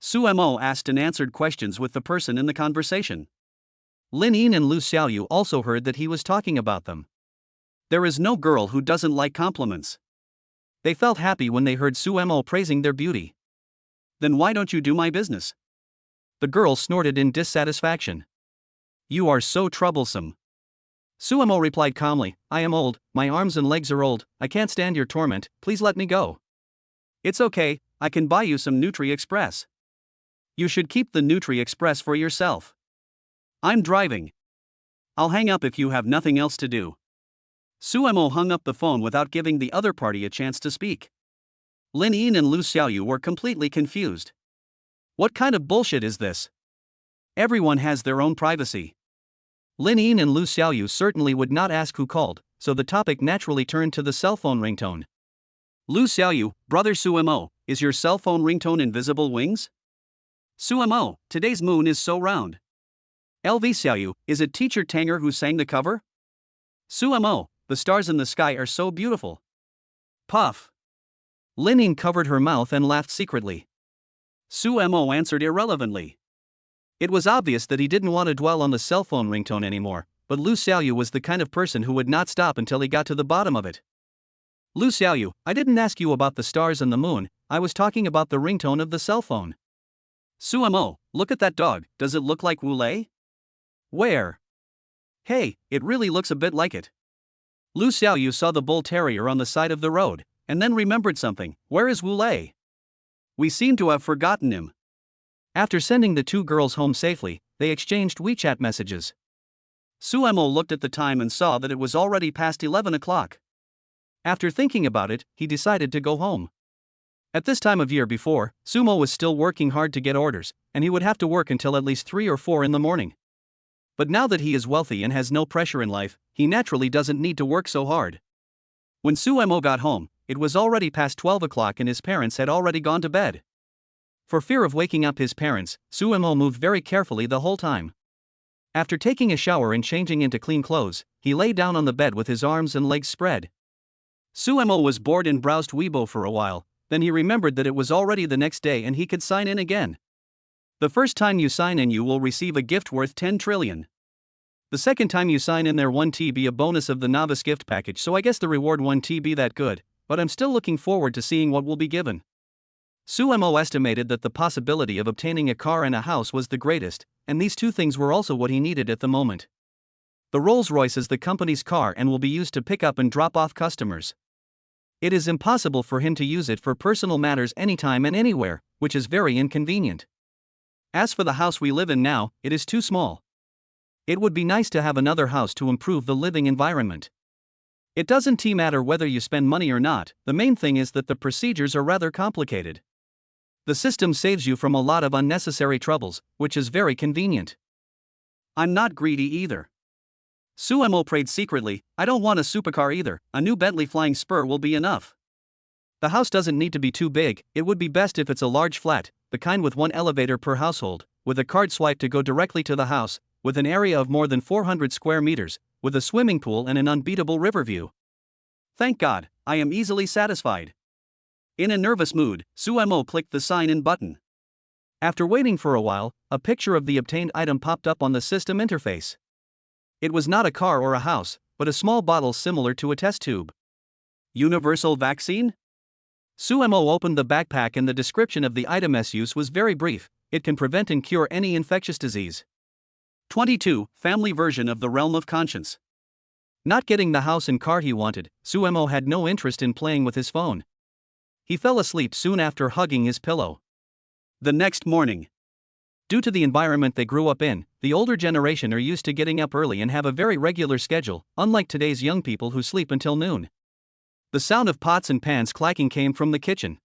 Suemo asked and answered questions with the person in the conversation. Lin Yin and Lu Xiaoyu also heard that he was talking about them. There is no girl who doesn't like compliments. They felt happy when they heard Suemo praising their beauty. Then why don't you do my business? The girl snorted in dissatisfaction. You are so troublesome. Suemo replied calmly, I am old, my arms and legs are old, I can't stand your torment, please let me go. It's okay, I can buy you some Nutri Express. You should keep the Nutri Express for yourself. I'm driving. I'll hang up if you have nothing else to do. Suemo hung up the phone without giving the other party a chance to speak. Lin Yin and Lu Xiaoyu were completely confused. What kind of bullshit is this? Everyone has their own privacy. Lin Yin and Lu Xiaoyu certainly would not ask who called, so the topic naturally turned to the cell phone ringtone. Lu Xiaoyu, brother Suemo, is your cell phone ringtone Invisible Wings? Suemo, today's moon is so round. LV Xiaoyu, is it teacher Tanger who sang the cover? Suemo, the stars in the sky are so beautiful. Puff. Lin Yin covered her mouth and laughed secretly. Suemo answered irrelevantly. It was obvious that he didn't want to dwell on the cell phone ringtone anymore, but Lu Xiaoyu was the kind of person who would not stop until he got to the bottom of it. Lu Xiaoyu, I didn't ask you about the stars and the moon, I was talking about the ringtone of the cell phone. Suemo, look at that dog, does it look like Lelay? Where? Hey, it really looks a bit like it. Lu Xiaoyu saw the bull terrier on the side of the road, and then remembered something. Where is Wu Lei? We seem to have forgotten him. After sending the two girls home safely, they exchanged WeChat messages. Su Emo looked at the time and saw that it was already past 11 o'clock. After thinking about it, he decided to go home. At this time of year before, Sumo was still working hard to get orders, and he would have to work until at least 3 or 4 in the morning. But now that he is wealthy and has no pressure in life, he naturally doesn't need to work so hard. When Suemo got home, it was already past 12 o'clock and his parents had already gone to bed. For fear of waking up his parents, Suemo moved very carefully the whole time. After taking a shower and changing into clean clothes, he lay down on the bed with his arms and legs spread. Suemo was bored and browsed Weibo for a while, then he remembered that it was already the next day and he could sign in again. The first time you sign in you will receive a gift worth 10 trillion. The second time you sign in there 1 TB a bonus of the novice gift package, so I guess the reward 1 TB that good, but I'm still looking forward to seeing what will be given. Suemo estimated that the possibility of obtaining a car and a house was the greatest, and these two things were also what he needed at the moment. The Rolls-Royce is the company's car and will be used to pick up and drop off customers. It is impossible for him to use it for personal matters anytime and anywhere, which is very inconvenient. As for the house we live in now, it is too small. It would be nice to have another house to improve the living environment. It doesn't matter whether you spend money or not, the main thing is that the procedures are rather complicated. The system saves you from a lot of unnecessary troubles, which is very convenient. I'm not greedy either. Suemo prayed secretly, I don't want a supercar either, a new Bentley Flying Spur will be enough. The house doesn't need to be too big, it would be best if it's a large flat, the kind with one elevator per household, with a card swipe to go directly to the house, with an area of more than 400 square meters, with a swimming pool and an unbeatable river view. Thank God, I am easily satisfied. In a nervous mood, Suemo clicked the sign-in button. After waiting for a while, a picture of the obtained item popped up on the system interface. It was not a car or a house, but a small bottle similar to a test tube. Universal vaccine? Suemo opened the backpack and the description of the item's use was very brief. It can prevent and cure any infectious disease. 22. Family version of the realm of conscience. Not getting the house and car he wanted, Suemo had no interest in playing with his phone. He fell asleep soon after hugging his pillow. The next morning. Due to the environment they grew up in, the older generation are used to getting up early and have a very regular schedule, unlike today's young people who sleep until noon. The sound of pots and pans clacking came from the kitchen.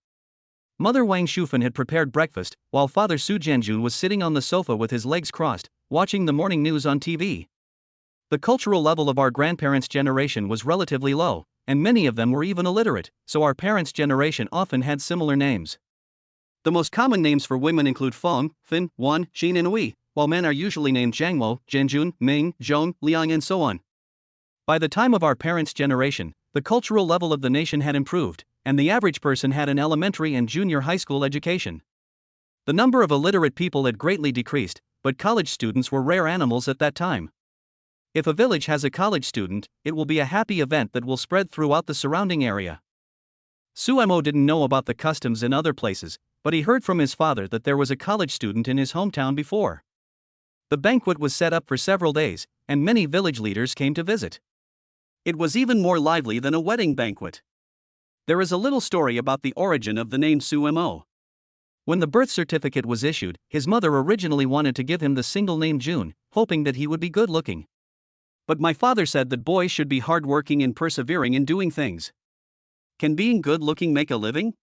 Mother Wang Shufan had prepared breakfast, while Father Su Jianjun was sitting on the sofa with his legs crossed, watching the morning news on TV. The cultural level of our grandparents' generation was relatively low, and many of them were even illiterate, so our parents' generation often had similar names. The most common names for women include Feng, Fin, Wan, Xin and Wei, while men are usually named Jiangmo, Jianjun, Ming, Zhong, Liang and so on. By the time of our parents' generation, the cultural level of the nation had improved, and the average person had an elementary and junior high school education. The number of illiterate people had greatly decreased, but college students were rare animals at that time. If a village has a college student, it will be a happy event that will spread throughout the surrounding area. Suemo didn't know about the customs in other places, but he heard from his father that there was a college student in his hometown before. The banquet was set up for several days, and many village leaders came to visit. It was even more lively than a wedding banquet. There is a little story about the origin of the name Suemo. When the birth certificate was issued, his mother originally wanted to give him the single name June, hoping that he would be good-looking. But my father said that boys should be hard-working and persevering in doing things. Can being good-looking make a living?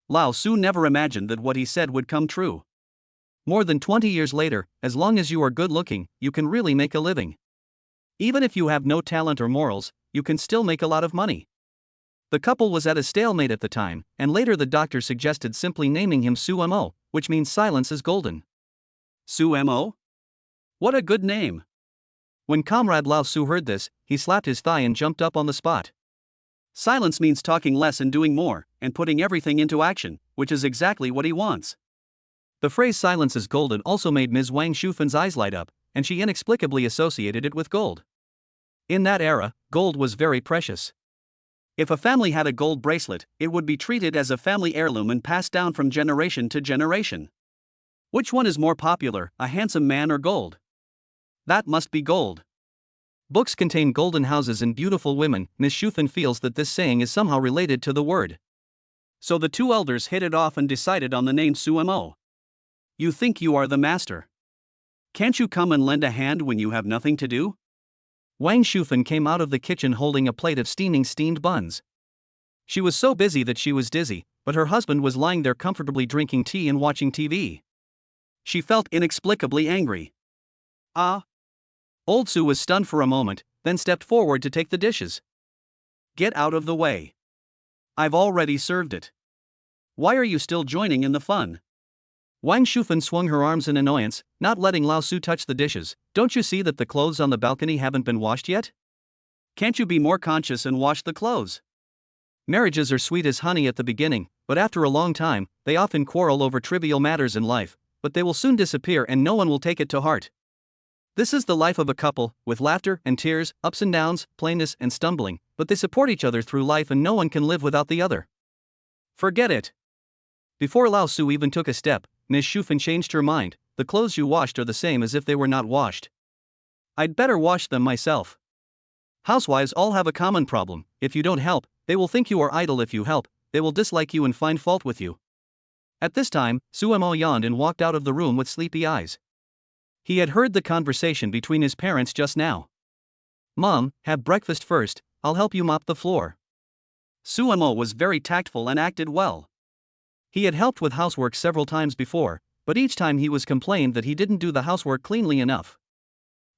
Lao Su never imagined that what he said would come true. More than 20 years later, as long as you are good-looking, you can really make a living. Even if you have no talent or morals, you can still make a lot of money. The couple was at a stalemate at the time, and later the doctor suggested simply naming him Suemo, which means silence is golden. Suemo? What a good name! When Comrade Lao Su heard this, he slapped his thigh and jumped up on the spot. Silence means talking less and doing more, and putting everything into action, which is exactly what he wants. The phrase silence is golden also made Ms. Wang Shufan's eyes light up, and she inexplicably associated it with gold. In that era, gold was very precious. If a family had a gold bracelet, it would be treated as a family heirloom and passed down from generation to generation. Which one is more popular, a handsome man or gold? That must be gold. Books contain golden houses and beautiful women. Miss Shufan feels that this saying is somehow related to the word. So the two elders hit it off and decided on the name Sumo. You think you are the master. Can't you come and lend a hand when you have nothing to do? Wang Shufan came out of the kitchen holding a plate of steamed buns. She was so busy that she was dizzy, but her husband was lying there comfortably drinking tea and watching TV. She felt inexplicably angry. Ah! Old Su was stunned for a moment, then stepped forward to take the dishes. Get out of the way. I've already served it. Why are you still joining in the fun? Wang Shufan swung her arms in annoyance, not letting Lao Su touch the dishes. Don't you see that the clothes on the balcony haven't been washed yet? Can't you be more conscious and wash the clothes? Marriages are sweet as honey at the beginning, but after a long time, they often quarrel over trivial matters in life, but they will soon disappear and no one will take it to heart. This is the life of a couple, with laughter and tears, ups and downs, plainness and stumbling, but they support each other through life and no one can live without the other. Forget it. Before Lao Su even took a step, Miss Shufan changed her mind. The clothes you washed are the same as if they were not washed. I'd better wash them myself. Housewives all have a common problem. If you don't help, they will think you are idle. If you help, they will dislike you and find fault with you. At this time, Sumo yawned and walked out of the room with sleepy eyes. He had heard the conversation between his parents just now. Mom, have breakfast first, I'll help you mop the floor. Sumo was very tactful and acted well. He had helped with housework several times before, but each time he was complained that he didn't do the housework cleanly enough.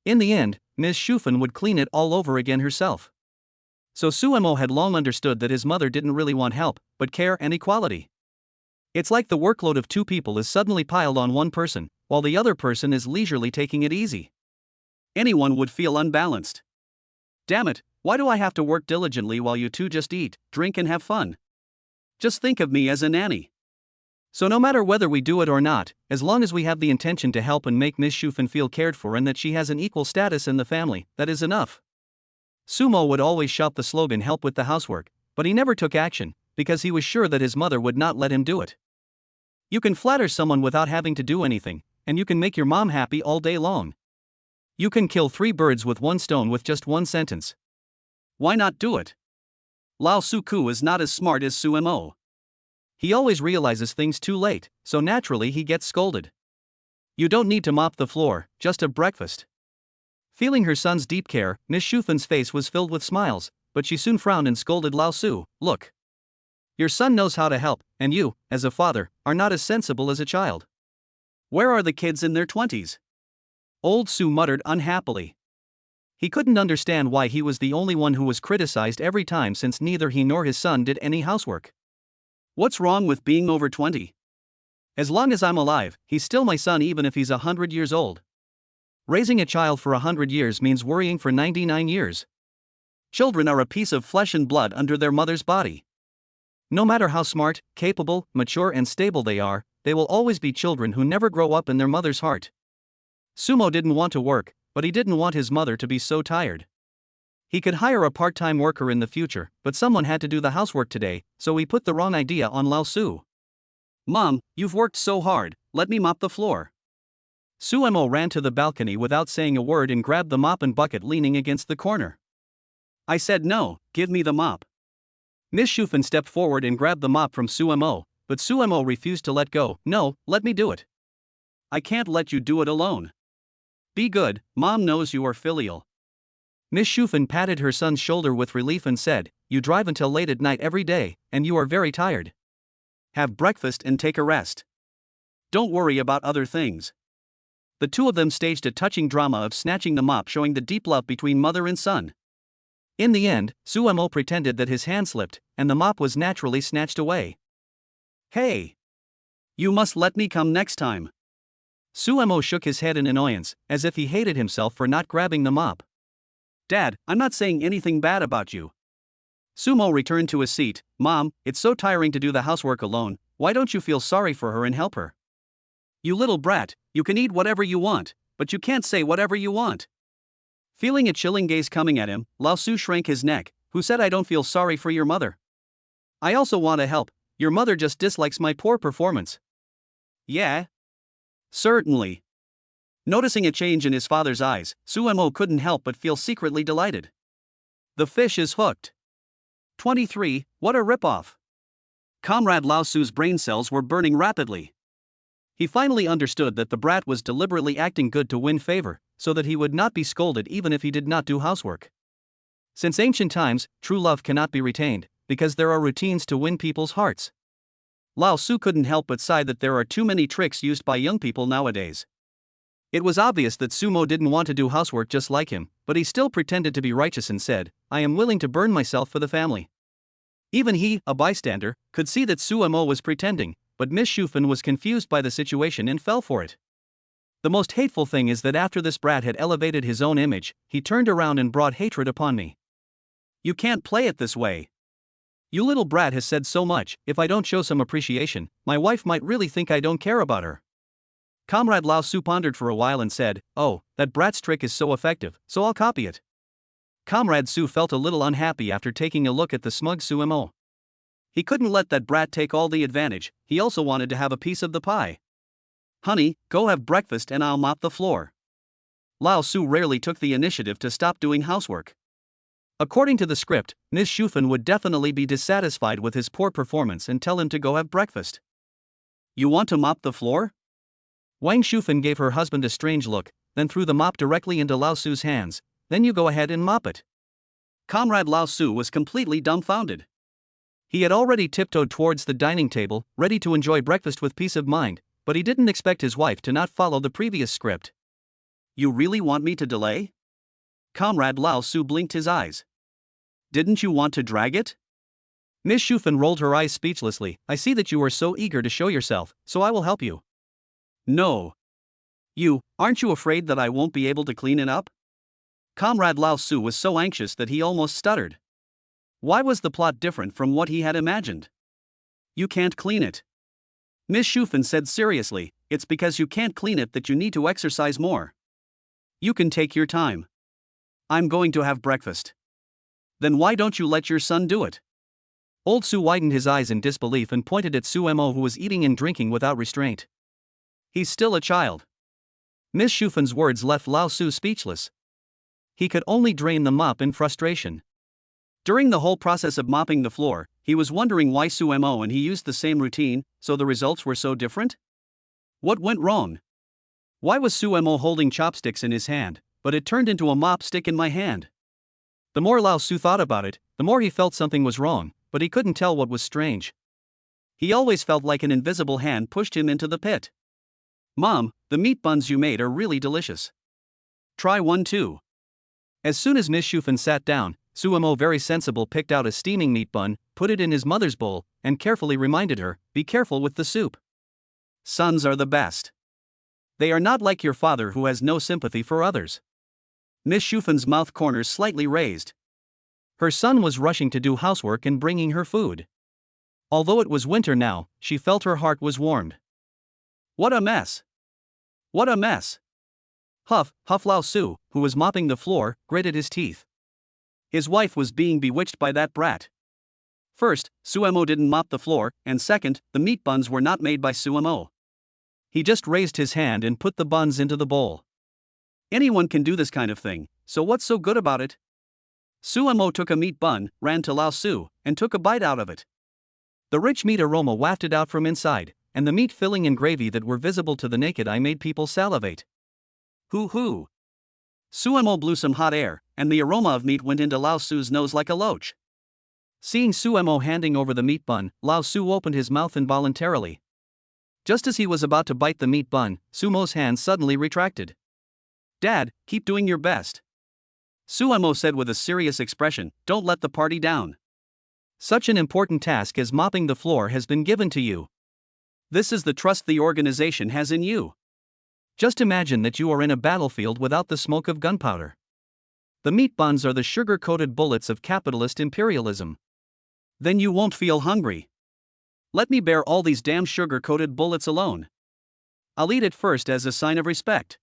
In the end, Ms. Shufan would clean it all over again herself. So Sumo had long understood that his mother didn't really want help, but care and equality. It's like the workload of two people is suddenly piled on one person, while the other person is leisurely taking it easy. Anyone would feel unbalanced. Damn it, why do I have to work diligently while you two just eat, drink and have fun? Just think of me as a nanny. So no matter whether we do it or not, as long as we have the intention to help and make Miss Shufan feel cared for and that she has an equal status in the family, that is enough. Sumo would always shout the slogan help with the housework, but he never took action, because he was sure that his mother would not let him do it. You can flatter someone without having to do anything, and you can make your mom happy all day long. You can kill 3 birds with one stone with just one sentence. Why not do it? Lao Suku is not as smart as Sumo. He always realizes things too late, so naturally he gets scolded. You don't need to mop the floor, just a breakfast. Feeling her son's deep care, Miss Shufan's face was filled with smiles, but she soon frowned and scolded Lao Su. Look. Your son knows how to help, and you, as a father, are not as sensible as a child. Where are the kids in their 20s? Old Su muttered unhappily. He couldn't understand why he was the only one who was criticized every time since neither he nor his son did any housework. What's wrong with being over 20? As long as I'm alive, he's still my son even if he's 100 years old. Raising a child for 100 years means worrying for 99 years. Children are a piece of flesh and blood under their mother's body. No matter how smart, capable, mature and stable they are, they will always be children who never grow up in their mother's heart. Sumo didn't want to work, but he didn't want his mother to be so tired. He could hire a part-time worker in the future, but someone had to do the housework today, so he put the wrong idea on Lao Su. Mom, you've worked so hard, let me mop the floor. Sumo ran to the balcony without saying a word and grabbed the mop and bucket leaning against the corner. I said no, give me the mop. Miss Shufan stepped forward and grabbed the mop from Sumo, but Sumo refused to let go. No, let me do it. I can't let you do it alone. Be good, Mom knows you are filial. Miss Shufan patted her son's shoulder with relief and said, you drive until late at night every day, and you are very tired. Have breakfast and take a rest. Don't worry about other things. The two of them staged a touching drama of snatching the mop, showing the deep love between mother and son. In the end, Sumo pretended that his hand slipped, and the mop was naturally snatched away. Hey! You must let me come next time. Sumo shook his head in annoyance, as if he hated himself for not grabbing the mop. Dad, I'm not saying anything bad about you. Sumo returned to his seat. Mom, it's so tiring to do the housework alone, why don't you feel sorry for her and help her? You little brat, you can eat whatever you want, but you can't say whatever you want. Feeling a chilling gaze coming at him, Lao Su shrank his neck. Who said I don't feel sorry for your mother? I also want to help, your mother just dislikes my poor performance. Yeah? Certainly. Noticing a change in his father's eyes, Sumo couldn't help but feel secretly delighted. The fish is hooked. 23. What a ripoff. Comrade Lao Su's brain cells were burning rapidly. He finally understood that the brat was deliberately acting good to win favor, so that he would not be scolded even if he did not do housework. Since ancient times, true love cannot be retained, because there are routines to win people's hearts. Lao Su couldn't help but sigh that there are too many tricks used by young people nowadays. It was obvious that Sumo didn't want to do housework just like him, but he still pretended to be righteous and said, "I am willing to burn myself for the family." Even he, a bystander, could see that Sumo was pretending, but Miss Shufan was confused by the situation and fell for it. The most hateful thing is that after this brat had elevated his own image, he turned around and brought hatred upon me. "You can't play it this way. You little brat has said so much, if I don't show some appreciation, my wife might really think I don't care about her." Comrade Lao Su pondered for a while and said, "Oh, that brat's trick is so effective, so I'll copy it." Comrade Su felt a little unhappy after taking a look at the smug Sumo. He couldn't let that brat take all the advantage, he also wanted to have a piece of the pie. "Honey, go have breakfast and I'll mop the floor." Lao Su rarely took the initiative to stop doing housework. According to the script, Ms. Shufan would definitely be dissatisfied with his poor performance and tell him to go have breakfast. "You want to mop the floor?" Wang Shufan gave her husband a strange look, then threw the mop directly into Lao Su's hands. "Then you go ahead and mop it." Comrade Lao Su was completely dumbfounded. He had already tiptoed towards the dining table, ready to enjoy breakfast with peace of mind, but he didn't expect his wife to not follow the previous script. "You really want me to delay?" Comrade Lao Su blinked his eyes. "Didn't you want to drag it?" Miss Shufan rolled her eyes speechlessly. "I see that you are so eager to show yourself, so I will help you." "No. Aren't you afraid that I won't be able to clean it up?" Comrade Lao Su was so anxious that he almost stuttered. Why was the plot different from what he had imagined? "You can't clean it." Miss Shufan said seriously, "It's because you can't clean it that you need to exercise more. You can take your time. I'm going to have breakfast." "Then why don't you let your son do it?" Old Su widened his eyes in disbelief and pointed at Sumo, who was eating and drinking without restraint. "He's still a child." Miss Shufan's words left Lao Su speechless. He could only drain the mop in frustration. During the whole process of mopping the floor, he was wondering why Sumo and he used the same routine, so the results were so different? What went wrong? Why was Sumo holding chopsticks in his hand, but it turned into a mop stick in my hand? The more Lao Su thought about it, the more he felt something was wrong, but he couldn't tell what was strange. He always felt like an invisible hand pushed him into the pit. "Mom, the meat buns you made are really delicious. Try one too." As soon as Miss Shufan sat down, Sumo, very sensible, picked out a steaming meat bun, put it in his mother's bowl, and carefully reminded her, "Be careful with the soup. Sons are the best. They are not like your father who has no sympathy for others." Miss Shufan's mouth corners slightly raised. Her son was rushing to do housework and bringing her food. Although it was winter now, she felt her heart was warmed. "What a mess! What a mess!" Huff Lao Su, who was mopping the floor, gritted his teeth. His wife was being bewitched by that brat. First, Sumo didn't mop the floor, and second, the meat buns were not made by Sumo. He just raised his hand and put the buns into the bowl. Anyone can do this kind of thing, so what's so good about it? Sumo took a meat bun, ran to Lao Su, and took a bite out of it. The rich meat aroma wafted out from inside, and the meat filling and gravy that were visible to the naked eye made people salivate. Hoo! Sumo blew some hot air, and the aroma of meat went into Lao Su's nose like a loach. Seeing Sumo handing over the meat bun, Lao Su opened his mouth involuntarily. Just as he was about to bite the meat bun, Sumo's hand suddenly retracted. "Dad, keep doing your best," Sumo said with a serious expression. "Don't let the party down. Such an important task as mopping the floor has been given to you. This is the trust the organization has in you. Just imagine that you are in a battlefield without the smoke of gunpowder. The meat buns are the sugar-coated bullets of capitalist imperialism. Then you won't feel hungry. Let me bear all these damn sugar-coated bullets alone. I'll eat it first as a sign of respect."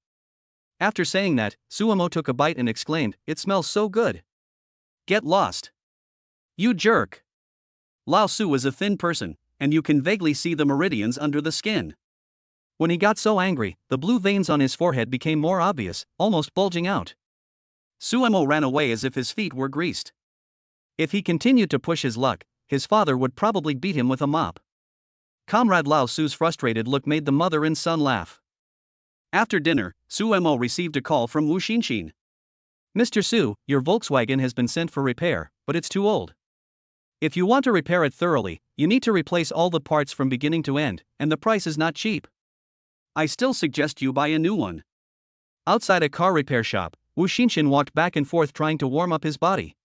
After saying that, Sumo took a bite and exclaimed, "It smells so good. Get lost. You jerk." Lao Su is a thin person, and you can vaguely see the meridians under the skin. When he got so angry, the blue veins on his forehead became more obvious, almost bulging out. Suemo ran away as if his feet were greased. If he continued to push his luck, his father would probably beat him with a mop. Comrade Lao Su's frustrated look made the mother and son laugh. After dinner, Suemo received a call from Wu Xinxin. "Mr. Su, your Volkswagen has been sent for repair, but it's too old. If you want to repair it thoroughly, you need to replace all the parts from beginning to end, and the price is not cheap. I still suggest you buy a new one." Outside a car repair shop, Wu Xinxin walked back and forth trying to warm up his body.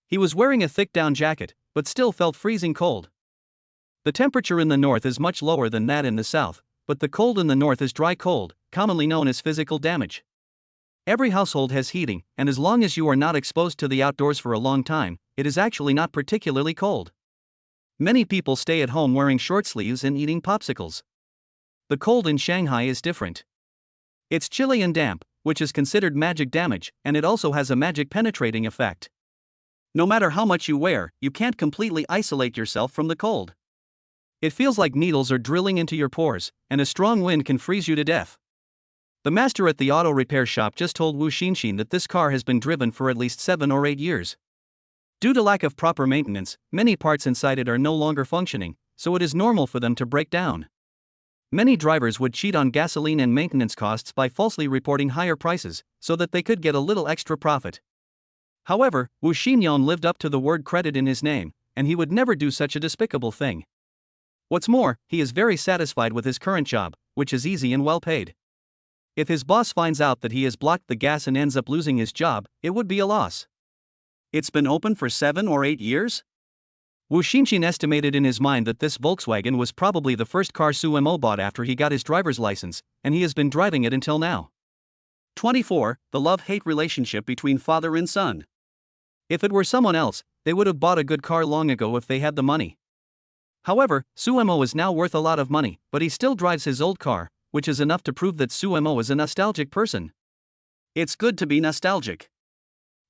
He was wearing a thick down jacket, but still felt freezing cold. The temperature in the north is much lower than that in the south, but the cold in the north is dry cold, commonly known as physical damage. Every household has heating, and as long as you are not exposed to the outdoors for a long time, it is actually not particularly cold. Many people stay at home wearing short sleeves and eating popsicles. The cold in Shanghai is different. It's chilly and damp, which is considered magic damage, and it also has a magic penetrating effect. No matter how much you wear, you can't completely isolate yourself from the cold. It feels like needles are drilling into your pores, and a strong wind can freeze you to death. The master at the auto repair shop just told Wu Xinxin that this car has been driven for at least 7 or 8 years. Due to lack of proper maintenance, many parts inside it are no longer functioning, so it is normal for them to break down. Many drivers would cheat on gasoline and maintenance costs by falsely reporting higher prices, so that they could get a little extra profit. However, Wu Xinyan lived up to the word credit in his name, and he would never do such a despicable thing. What's more, he is very satisfied with his current job, which is easy and well paid. If his boss finds out that he has blocked the gas and ends up losing his job, it would be a loss. It's been open for 7 or 8 years? Wu Xinxin estimated in his mind that this Volkswagen was probably the first car Suemo bought after he got his driver's license, and he has been driving it until now. 24. The love-hate relationship between father and son. If it were someone else, they would have bought a good car long ago if they had the money. However, Suemo is now worth a lot of money, but he still drives his old car, which is enough to prove that Suemo is a nostalgic person. It's good to be nostalgic.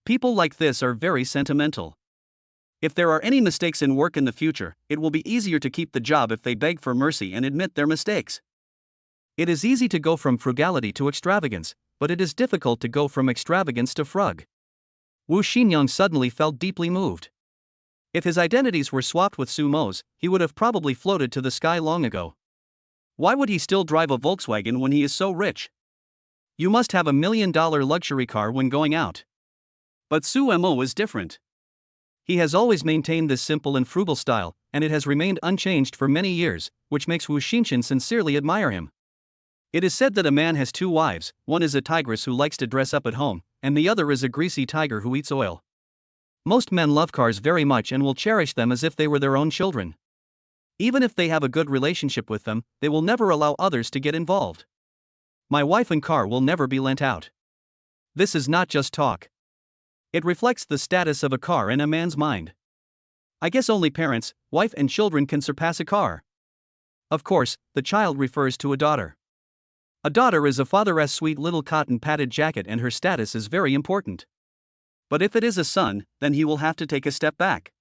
People like this are very sentimental. If there are any mistakes in work in the future, it will be easier to keep the job if they beg for mercy and admit their mistakes. It is easy to go from frugality to extravagance, but it is difficult to go from extravagance to frug. Wu Xinyan suddenly felt deeply moved. If his identities were swapped with Sumo's, he would have probably floated to the sky long ago. Why would he still drive a Volkswagen when he is so rich? You must have $1 million luxury car when going out. But Suemo is different. He has always maintained this simple and frugal style, and it has remained unchanged for many years, which makes Wu Xinxin sincerely admire him. It is said that a man has 2 wives, one is a tigress who likes to dress up at home, and the other is a greasy tiger who eats oil. Most men love cars very much and will cherish them as if they were their own children. Even if they have a good relationship with them, they will never allow others to get involved. My wife and car will never be lent out. This is not just talk. It reflects the status of a car in a man's mind. I guess only parents, wife and children can surpass a car. Of course, the child refers to a daughter. A daughter is a father's sweet little cotton padded jacket and her status is very important. But if it is a son, then he will have to take a step back.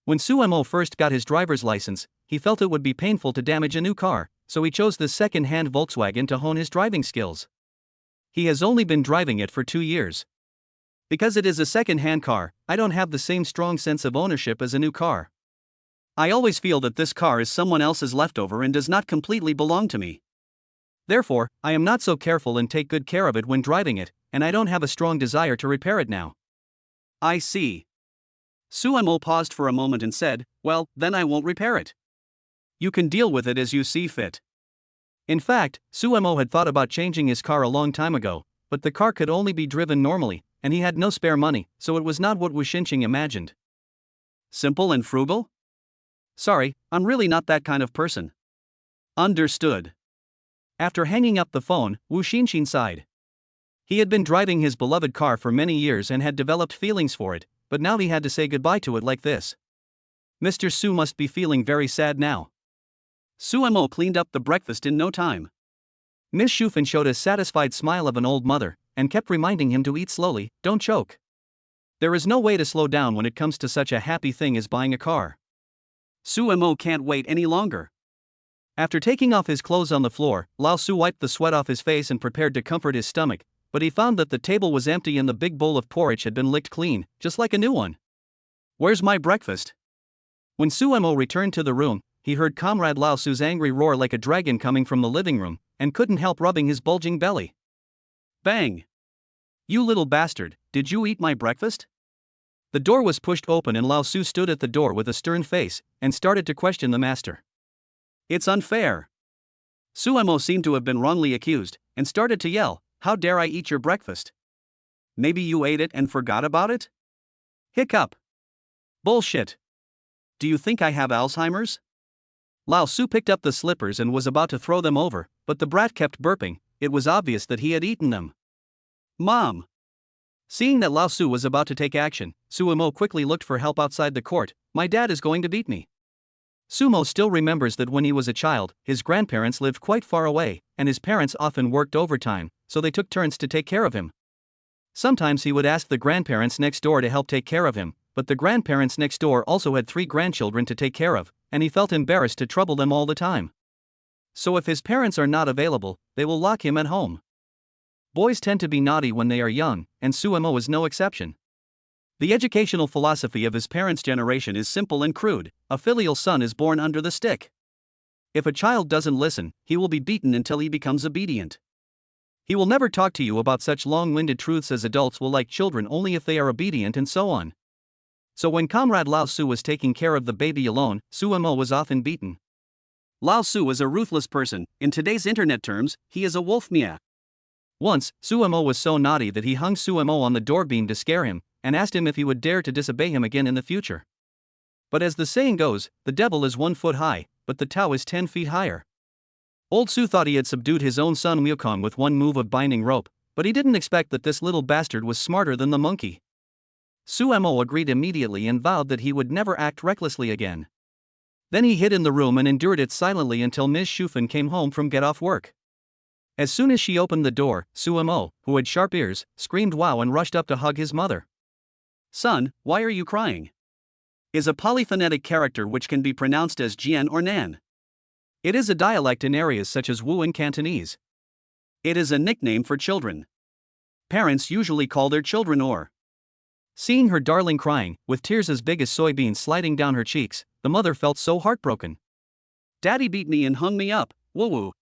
When Suemo first got his driver's license, he felt it would be painful to damage a new car, so he chose the second-hand Volkswagen to hone his driving skills. He has only been driving it for 2 years. Because it is a second-hand car, I don't have the same strong sense of ownership as a new car. I always feel that this car is someone else's leftover and does not completely belong to me. Therefore, I am not so careful and take good care of it when driving it, and I don't have a strong desire to repair it now. I see. Suemo paused for a moment and said, "Well, then I won't repair it. You can deal with it as you see fit." In fact, Suemo had thought about changing his car a long time ago, but the car could only be driven normally, and he had no spare money, so it was not what Wu Xinxin imagined. Simple and frugal? Sorry, I'm really not that kind of person. Understood. After hanging up the phone, Wu Xinxin sighed. He had been driving his beloved car for many years and had developed feelings for it, but now he had to say goodbye to it like this. Mr. Su must be feeling very sad now. Suemo cleaned up the breakfast in no time. Miss Shufan showed a satisfied smile of an old mother, and kept reminding him to eat slowly, don't choke. There is no way to slow down when it comes to such a happy thing as buying a car. Suemo can't wait any longer. After taking off his clothes on the floor, Lao Su wiped the sweat off his face and prepared to comfort his stomach, but he found that the table was empty and the big bowl of porridge had been licked clean, just like a new one. "Where's my breakfast?" When Suemo returned to the room, he heard Comrade Lao Su's angry roar like a dragon coming from the living room, and couldn't help rubbing his bulging belly. Bang! "You little bastard, did you eat my breakfast?" The door was pushed open and Lao Su stood at the door with a stern face, and started to question the master. "It's unfair." Suemo seemed to have been wrongly accused, and started to yell, "How dare I eat your breakfast? Maybe you ate it and forgot about it?" Hiccup. "Bullshit. Do you think I have Alzheimer's?" Lao Su picked up the slippers and was about to throw them over, but the brat kept burping. It was obvious that he had eaten them. "Mom!" Seeing that Lao Su was about to take action, Suemo quickly looked for help outside the court. "My dad is going to beat me." Sumo still remembers that when he was a child, his grandparents lived quite far away, and his parents often worked overtime, so they took turns to take care of him. Sometimes he would ask the grandparents next door to help take care of him, but the grandparents next door also had 3 grandchildren to take care of, and he felt embarrassed to trouble them all the time. So if his parents are not available, they will lock him at home. Boys tend to be naughty when they are young, and Suemo is no exception. The educational philosophy of his parents' generation is simple and crude: a filial son is born under the stick. If a child doesn't listen, he will be beaten until he becomes obedient. He will never talk to you about such long-winded truths as adults will like children only if they are obedient, and so on. So when Comrade Lao Su was taking care of the baby alone, Suemo was often beaten. Lao Su is a ruthless person. In today's internet terms, he is a wolf mia. Once, Suemo was so naughty that he hung Suemo on the door beam to scare him, and asked him if he would dare to disobey him again in the future. But as the saying goes, the devil is 1 foot high, but the Tao is 10 feet higher. Old Su thought he had subdued his own son Wukong with one move of binding rope, but he didn't expect that this little bastard was smarter than the monkey. Suemo agreed immediately and vowed that he would never act recklessly again. Then he hid in the room and endured it silently until Ms. Shufan came home from get off work. As soon as she opened the door, Suemo, who had sharp ears, screamed wow and rushed up to hug his mother. "Son, why are you crying?" Is a polyphonetic character which can be pronounced as jian or nan. It is a dialect in areas such as Wu and Cantonese. It is a nickname for children. Parents usually call their children or. Seeing her darling crying, with tears as big as soybeans sliding down her cheeks, the mother felt so heartbroken. "Daddy beat me and hung me up, woo-woo."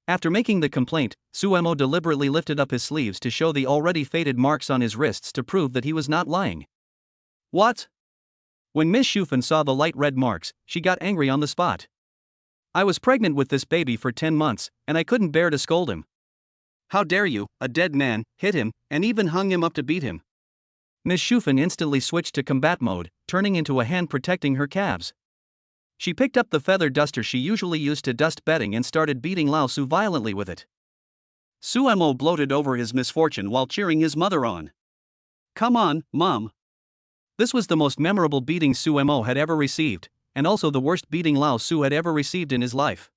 After making the complaint, Suemo deliberately lifted up his sleeves to show the already faded marks on his wrists to prove that he was not lying. "What?" When Miss Shufan saw the light red marks, she got angry on the spot. "I was pregnant with this baby for 10 months, and I couldn't bear to scold him. How dare you, a dead man, hit him, and even hung him up to beat him?" Miss Shufan instantly switched to combat mode, turning into a hand protecting her calves. She picked up the feather duster she usually used to dust bedding and started beating Lao Su violently with it. Suemo gloated over his misfortune while cheering his mother on. "Come on, Mom." This was the most memorable beating Suemo had ever received, and also the worst beating Lao Su had ever received in his life.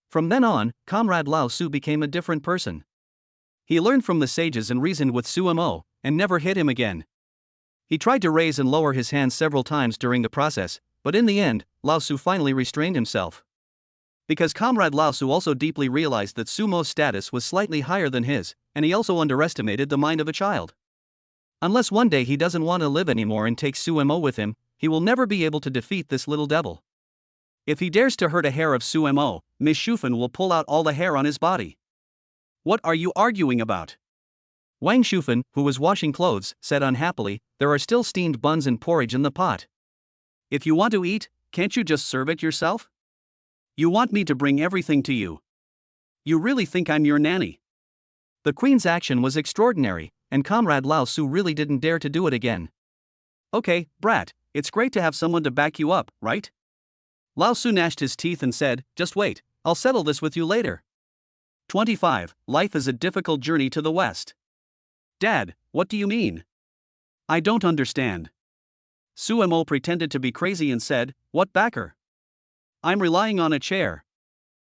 From then on, Comrade Lao Su became a different person. He learned from the sages and reasoned with Suemo, and never hit him again. He tried to raise and lower his hands several times during the process, but in the end, Lao Su finally restrained himself. Because Comrade Lao Su also deeply realized that Sumo's status was slightly higher than his, and he also underestimated the mind of a child. Unless one day he doesn't want to live anymore and takes Suemo with him, he will never be able to defeat this little devil. If he dares to hurt a hair of Suemo, Miss Shufan will pull out all the hair on his body. "What are you arguing about?" Wang Shufan, who was washing clothes, said unhappily, "There are still steamed buns and porridge in the pot. If you want to eat, can't you just serve it yourself? You want me to bring everything to you? You really think I'm your nanny?" The queen's action was extraordinary, and Comrade Lao Su really didn't dare to do it again. "Okay, brat, it's great to have someone to back you up, right?" Lao Su gnashed his teeth and said, "Just wait, I'll settle this with you later." 25. Life is a difficult journey to the West. "Dad, what do you mean? I don't understand." Suemo pretended to be crazy and said, "What backer? I'm relying on a chair.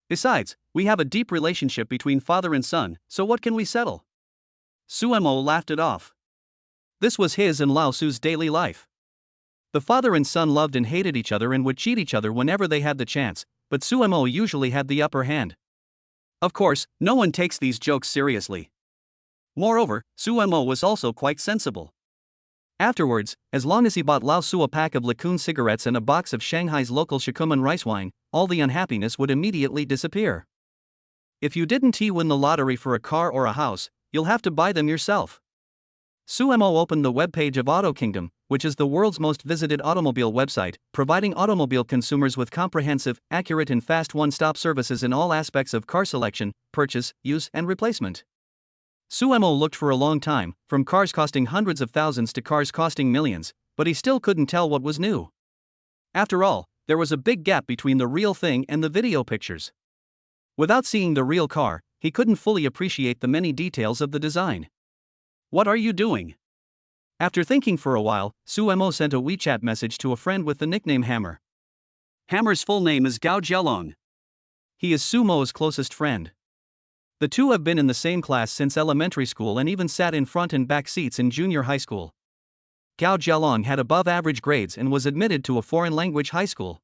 Besides, we have a deep relationship between father and son, so what can we settle?" Suemo laughed it off. This was his and Lao Su's daily life. The father and son loved and hated each other and would cheat each other whenever they had the chance, but Sumo usually had the upper hand. Of course, no one takes these jokes seriously. Moreover, Sumo was also quite sensible. Afterwards, as long as he bought Lao Su a pack of Lacun cigarettes and a box of Shanghai's local Shikuman rice wine, all the unhappiness would immediately disappear. If you didn't win the lottery for a car or a house, you'll have to buy them yourself. Sumo opened the webpage of Auto Kingdom, which is the world's most visited automobile website, providing automobile consumers with comprehensive, accurate and fast one-stop services in all aspects of car selection, purchase, use and replacement. Sumo looked for a long time, from cars costing hundreds of thousands to cars costing millions, but he still couldn't tell what was new. After all, there was a big gap between the real thing and the video pictures. Without seeing the real car, he couldn't fully appreciate the many details of the design. What are you doing? After thinking for a while, Sumo sent a WeChat message to a friend with the nickname Hammer. Hammer's full name is Gao Jialong. He is Sumo's closest friend. The two have been in the same class since elementary school and even sat in front and back seats in junior high school. Gao Jialong had above-average grades and was admitted to a foreign language high school.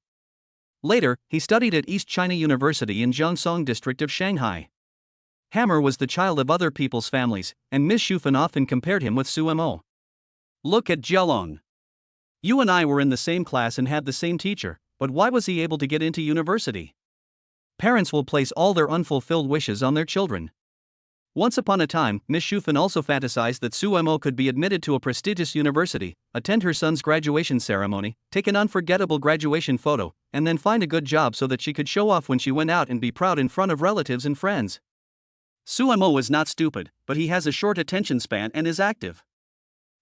Later, he studied at East China University in Zhongsong district of Shanghai. Hammer was the child of other people's families, and Ms. Shufan often compared him with Sumo. Look at Jialong. You and I were in the same class and had the same teacher, but why was he able to get into university? Parents will place all their unfulfilled wishes on their children. Once upon a time, Ms. Shufan also fantasized that Sumo could be admitted to a prestigious university, attend her son's graduation ceremony, take an unforgettable graduation photo, and then find a good job so that she could show off when she went out and be proud in front of relatives and friends. Sumo is not stupid, but he has a short attention span and is active.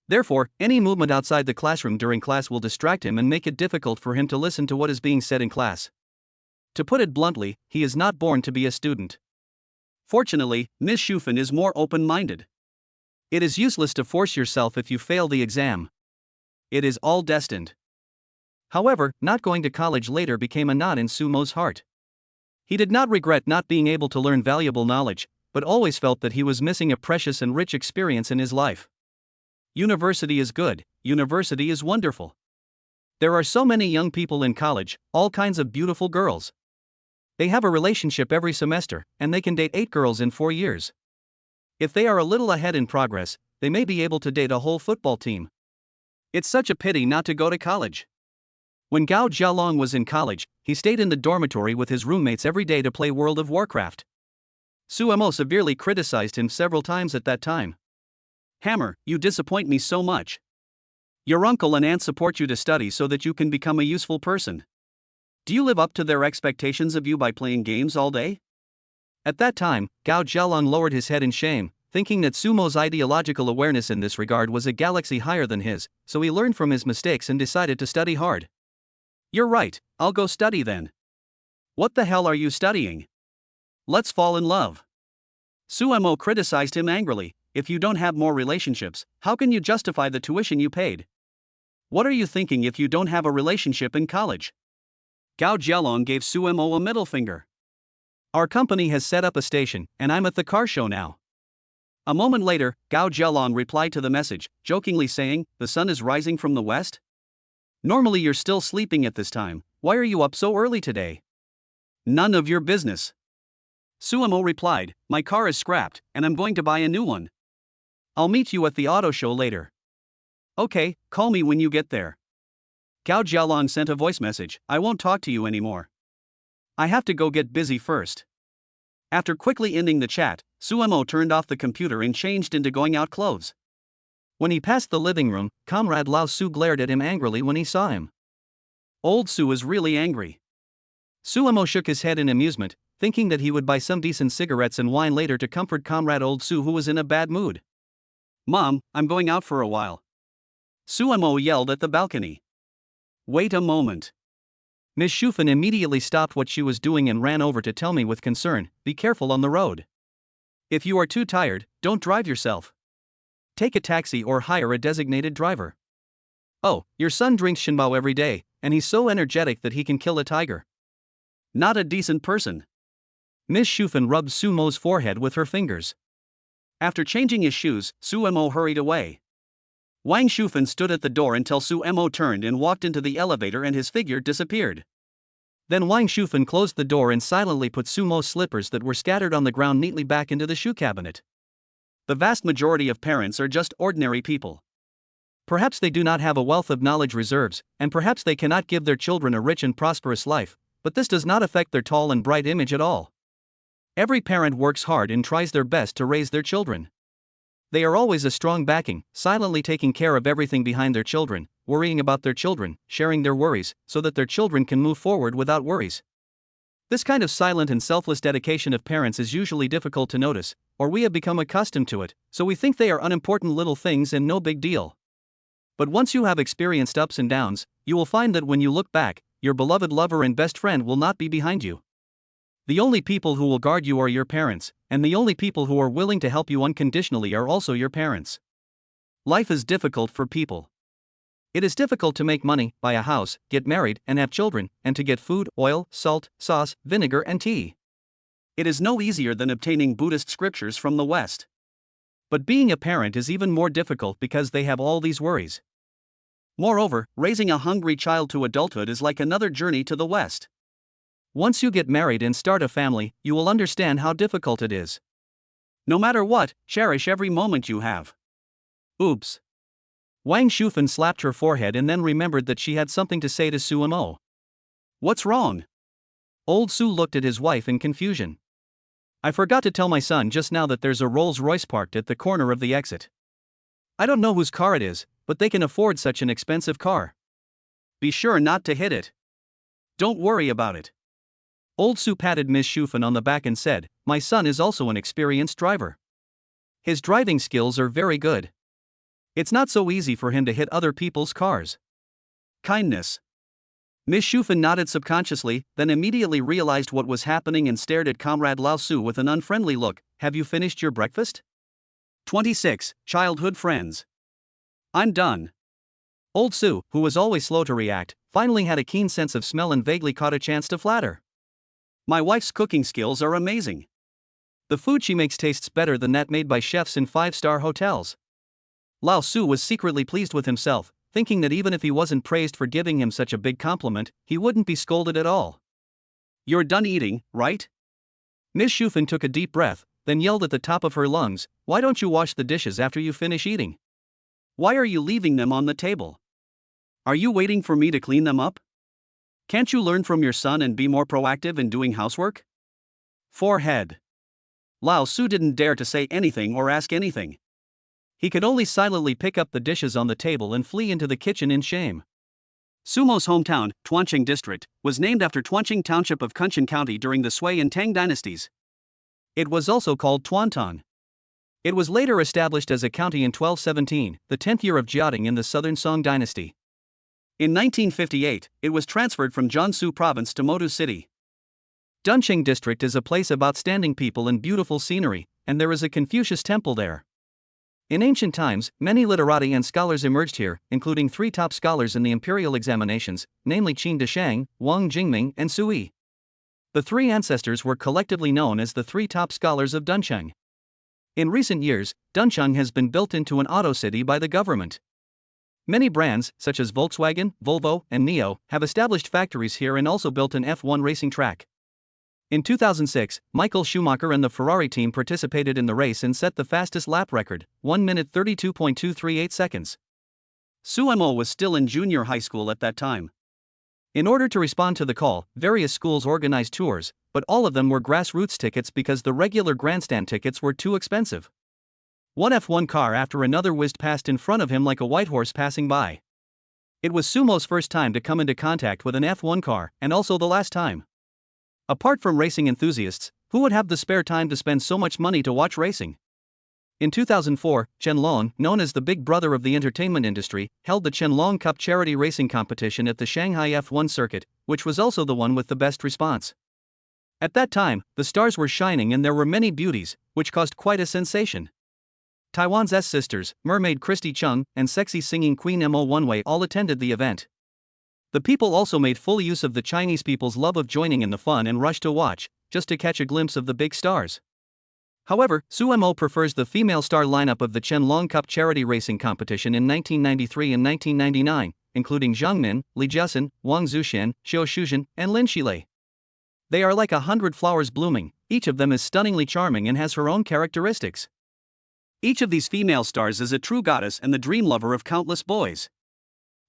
Therefore, any movement outside the classroom during class will distract him and make it difficult for him to listen to what is being said in class. To put it bluntly, he is not born to be a student. Fortunately, Ms. Shufan is more open-minded. It is useless to force yourself if you fail the exam. It is all destined. However, not going to college later became a knot in Sumo's heart. He did not regret not being able to learn valuable knowledge, but always felt that he was missing a precious and rich experience in his life. University is good, university is wonderful. There are so many young people in college, all kinds of beautiful girls. They have a relationship every semester, and they can date 8 girls in 4 years. If they are a little ahead in progress, they may be able to date a whole football team. It's such a pity not to go to college. When Gao Jialong was in college, he stayed in the dormitory with his roommates every day to play World of Warcraft. Sumo severely criticized him several times at that time. Hammer, you disappoint me so much. Your uncle and aunt support you to study so that you can become a useful person. Do you live up to their expectations of you by playing games all day? At that time, Gao Jialong lowered his head in shame, thinking that Sumo's ideological awareness in this regard was a galaxy higher than his, so he learned from his mistakes and decided to study hard. You're right, I'll go study then. What the hell are you studying? Let's fall in love. Sumo criticized him angrily. If you don't have more relationships, how can you justify the tuition you paid? What are you thinking if you don't have a relationship in college? Gao Jialong gave Sumo a middle finger. Our company has set up a station, and I'm at the car show now. A moment later, Gao Jialong replied to the message, jokingly saying, "The sun is rising from the west? Normally you're still sleeping at this time, why are you up so early today?" None of your business. Sumo replied, "My car is scrapped, and I'm going to buy a new one. I'll meet you at the auto show later." Okay, call me when you get there. Gao Jialong sent a voice message, "I won't talk to you anymore. I have to go get busy first." After quickly ending the chat, Sumo turned off the computer and changed into going out clothes. When he passed the living room, Comrade Lao Su glared at him angrily when he saw him. Old Su is really angry. Sumo shook his head in amusement, thinking that he would buy some decent cigarettes and wine later to comfort Comrade Old Su, who was in a bad mood. "Mom, I'm going out for a while." Sumo yelled at the balcony. "Wait a moment." Ms. Shufan immediately stopped what she was doing and ran over to tell me with concern, "Be careful on the road. If you are too tired, don't drive yourself. Take a taxi or hire a designated driver. Oh, your son drinks Shinbao every day, and he's so energetic that he can kill a tiger. Not a decent person." Ms. Shufan rubbed Sumo's forehead with her fingers. After changing his shoes, Sumo hurried away. Wang Shufan stood at the door until Sumo turned and walked into the elevator and his figure disappeared. Then Wang Shufan closed the door and silently put Sumo's slippers that were scattered on the ground neatly back into the shoe cabinet. The vast majority of parents are just ordinary people. Perhaps they do not have a wealth of knowledge reserves, and perhaps they cannot give their children a rich and prosperous life, but this does not affect their tall and bright image at all. Every parent works hard and tries their best to raise their children. They are always a strong backing, silently taking care of everything behind their children, worrying about their children, sharing their worries, so that their children can move forward without worries. This kind of silent and selfless dedication of parents is usually difficult to notice, or we have become accustomed to it, so we think they are unimportant little things and no big deal. But once you have experienced ups and downs, you will find that when you look back, your beloved lover and best friend will not be behind you. The only people who will guard you are your parents, and the only people who are willing to help you unconditionally are also your parents. Life is difficult for people. It is difficult to make money, buy a house, get married, and have children, and to get food, oil, salt, sauce, vinegar, and tea. It is no easier than obtaining Buddhist scriptures from the West. But being a parent is even more difficult because they have all these worries. Moreover, raising a hungry child to adulthood is like another journey to the West. Once you get married and start a family, you will understand how difficult it is. No matter what, cherish every moment you have. Oops. Wang Shufan slapped her forehead and then remembered that she had something to say to Sumo. What's wrong? Old Su looked at his wife in confusion. I forgot to tell my son just now that there's a Rolls-Royce parked at the corner of the exit. I don't know whose car it is, but they can afford such an expensive car. Be sure not to hit it. Don't worry about it. Old Su patted Ms. Shufan on the back and said, my son is also an experienced driver. His driving skills are very good. It's not so easy for him to hit other people's cars. Kindness. Ms. Shufan nodded subconsciously, then immediately realized what was happening and stared at Comrade Lao Su with an unfriendly look. Have you finished your breakfast? 26. Childhood friends. I'm done. Old Su, who was always slow to react, finally had a keen sense of smell and vaguely caught a chance to flatter. My wife's cooking skills are amazing. The food she makes tastes better than that made by chefs in 5-star hotels. Lao Su was secretly pleased with himself, thinking that even if he wasn't praised for giving him such a big compliment, he wouldn't be scolded at all. You're done eating, right? Ms. Shufan took a deep breath, then yelled at the top of her lungs, why don't you wash the dishes after you finish eating? Why are you leaving them on the table? Are you waiting for me to clean them up? Can't you learn from your son and be more proactive in doing housework? Forehead. Lao Su didn't dare to say anything or ask anything. He could only silently pick up the dishes on the table and flee into the kitchen in shame. Sumo's hometown, Tuanqing District, was named after Tuanqing Township of Kunshan County during the Sui and Tang dynasties. It was also called Tuantong. It was later established as a county in 1217, the 10th year of Jiaotong in the Southern Song dynasty. In 1958, it was transferred from Jiangsu province to Motu City. Dunqing District is a place of outstanding people and beautiful scenery, and there is a Confucius temple there. In ancient times, many literati and scholars emerged here, including 3 top scholars in the imperial examinations, namely Qin Deshang, Wang Jingming, and Sui. The 3 ancestors were collectively known as the 3 top scholars of Dunqing. In recent years, Dunqing has been built into an auto city by the government. Many brands, such as Volkswagen, Volvo, and NIO, have established factories here and also built an F1 racing track. In 2006, Michael Schumacher and the Ferrari team participated in the race and set the fastest lap record, 1 minute 32.238 seconds. Sumo was still in junior high school at that time. In order to respond to the call, various schools organized tours, but all of them were grassroots tickets because the regular grandstand tickets were too expensive. One F1 car after another whizzed past in front of him like a white horse passing by. It was Sumo's first time to come into contact with an F1 car, and also the last time. Apart from racing enthusiasts, who would have the spare time to spend so much money to watch racing? In 2004, Qianlong, known as the big brother of the entertainment industry, held the Qianlong Cup charity racing competition at the Shanghai F1 circuit, which was also the one with the best response. At that time, the stars were shining and there were many beauties, which caused quite a sensation. Taiwan's S-sisters, mermaid Christy Chung, and sexy singing queen Mo Onewei all attended the event. The people also made full use of the Chinese people's love of joining in the fun and rushed to watch, just to catch a glimpse of the big stars. However, Sumo prefers the female star lineup of the Qianlong Cup charity racing competition in 1993 and 1999, including Zhang Min, Li Jiasun, Wang Zuxian, Xiao Shuzhen, and Lin Xilei. They are like 100 flowers blooming, each of them is stunningly charming and has her own characteristics. Each of these female stars is a true goddess and the dream lover of countless boys.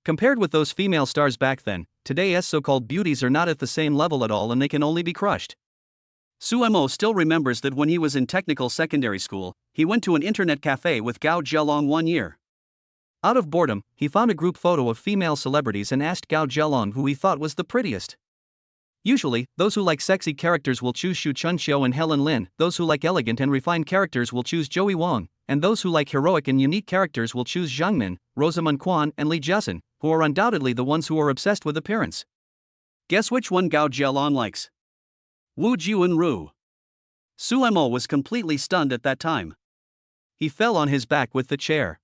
Compared with those female stars back then, today's so-called beauties are not at the same level at all and they can only be crushed. Su Mo still remembers that when he was in technical secondary school, he went to an internet cafe with Gao Jialong one year. Out of boredom, he found a group photo of female celebrities and asked Gao Jialong who he thought was the prettiest. Usually, those who like sexy characters will choose Xu Chunxiu and Helen Lin, those who like elegant and refined characters will choose Joey Wang, and those who like heroic and unique characters will choose Zhang Min, Rosamund Quan, and Li Jiasun, who are undoubtedly the ones who are obsessed with appearance. Guess which one Gao Jialong likes? Wu Jianru. Su Mo was completely stunned at that time. He fell on his back with the chair.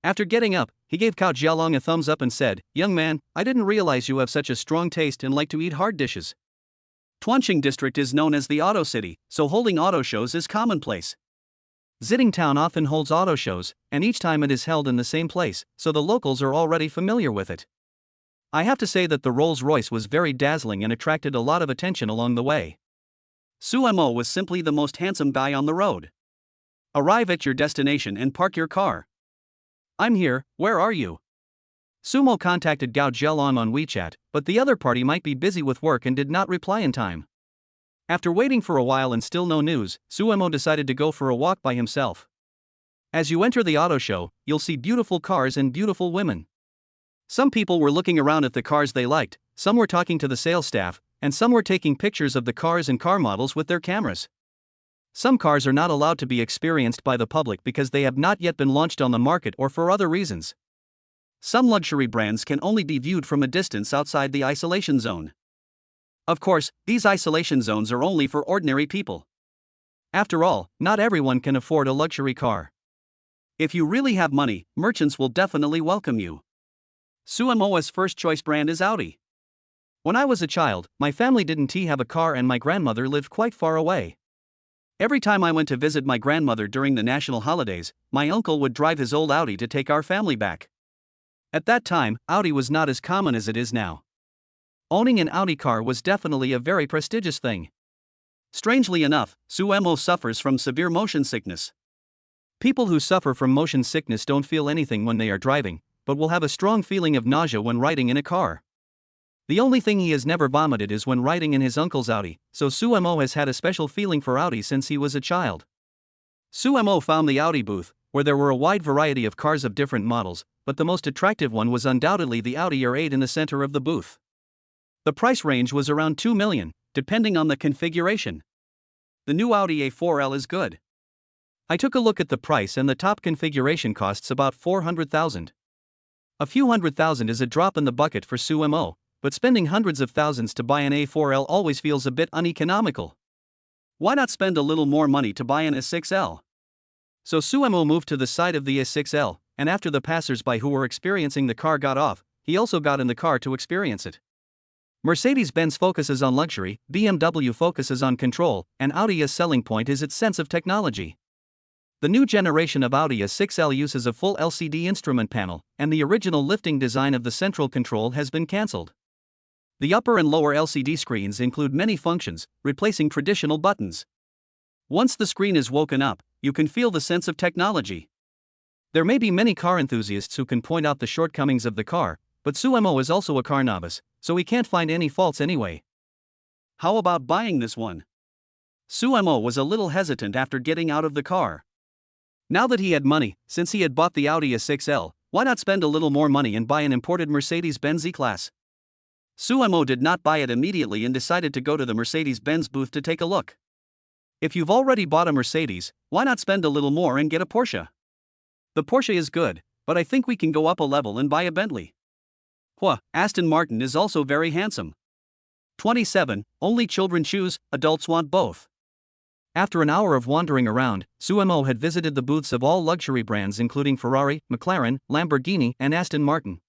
After getting up, he gave Gao Jialong a thumbs up and said, "Young man, I didn't realize you have such a strong taste and like to eat hard dishes." Tuanqing district is known as the auto city, so holding auto shows is commonplace. Ziding town often holds auto shows, and each time it is held in the same place, so the locals are already familiar with it. I have to say that the Rolls-Royce was very dazzling and attracted a lot of attention along the way. Su Mo was simply the most handsome guy on the road. Arrive at your destination and park your car. I'm here, where are you? Sumo contacted Gao Jialong on WeChat, but the other party might be busy with work and did not reply in time. After waiting for a while and still no news, Suemo decided to go for a walk by himself. As you enter the auto show, you'll see beautiful cars and beautiful women. Some people were looking around at the cars they liked, some were talking to the sales staff, and some were taking pictures of the cars and car models with their cameras. Some cars are not allowed to be experienced by the public because they have not yet been launched on the market or for other reasons. Some luxury brands can only be viewed from a distance outside the isolation zone. Of course, these isolation zones are only for ordinary people. After all, not everyone can afford a luxury car. If you really have money, merchants will definitely welcome you. Suemo's first choice brand is Audi. When I was a child, my family didn't have a car and my grandmother lived quite far away. Every time I went to visit my grandmother during the national holidays, my uncle would drive his old Audi to take our family back. At that time, Audi was not as common as it is now. Owning an Audi car was definitely a very prestigious thing. Strangely enough, Suemo suffers from severe motion sickness. People who suffer from motion sickness don't feel anything when they are driving, but will have a strong feeling of nausea when riding in a car. The only thing he has never vomited is when riding in his uncle's Audi, so Suemo has had a special feeling for Audi since he was a child. Suemo found the Audi booth, where there were a wide variety of cars of different models, but the most attractive one was undoubtedly the Audi R8 in the center of the booth. The price range was around 2 million, depending on the configuration. The new Audi A4L is good. I took a look at the price and the top configuration costs about 400,000. A few $100,000 is a drop in the bucket for Suemo, but spending hundreds of thousands to buy an A4L always feels a bit uneconomical. Why not spend a little more money to buy an A6L? So Suemo moved to the side of the A6L, and after the passers-by who were experiencing the car got off, he also got in the car to experience it. Mercedes-Benz focuses on luxury, BMW focuses on control, and Audi's selling point is its sense of technology. The new generation of Audi A6L uses a full LCD instrument panel, and the original lifting design of the central control has been cancelled. The upper and lower LCD screens include many functions, replacing traditional buttons. Once the screen is woken up, you can feel the sense of technology. There may be many car enthusiasts who can point out the shortcomings of the car, but Suemo is also a car novice, so he can't find any faults anyway. How about buying this one? Suemo was a little hesitant after getting out of the car. Now that he had money, since he had bought the Audi A6L, why not spend a little more money and buy an imported Mercedes-Benz E-Class? Suemo did not buy it immediately and decided to go to the Mercedes-Benz booth to take a look. If you've already bought a Mercedes, why not spend a little more and get a Porsche? The Porsche is good, but I think we can go up a level and buy a Bentley. Aston Martin is also very handsome. 27, only children choose, adults want both. After an hour of wandering around, Suemo had visited the booths of all luxury brands including Ferrari, McLaren, Lamborghini, and Aston Martin.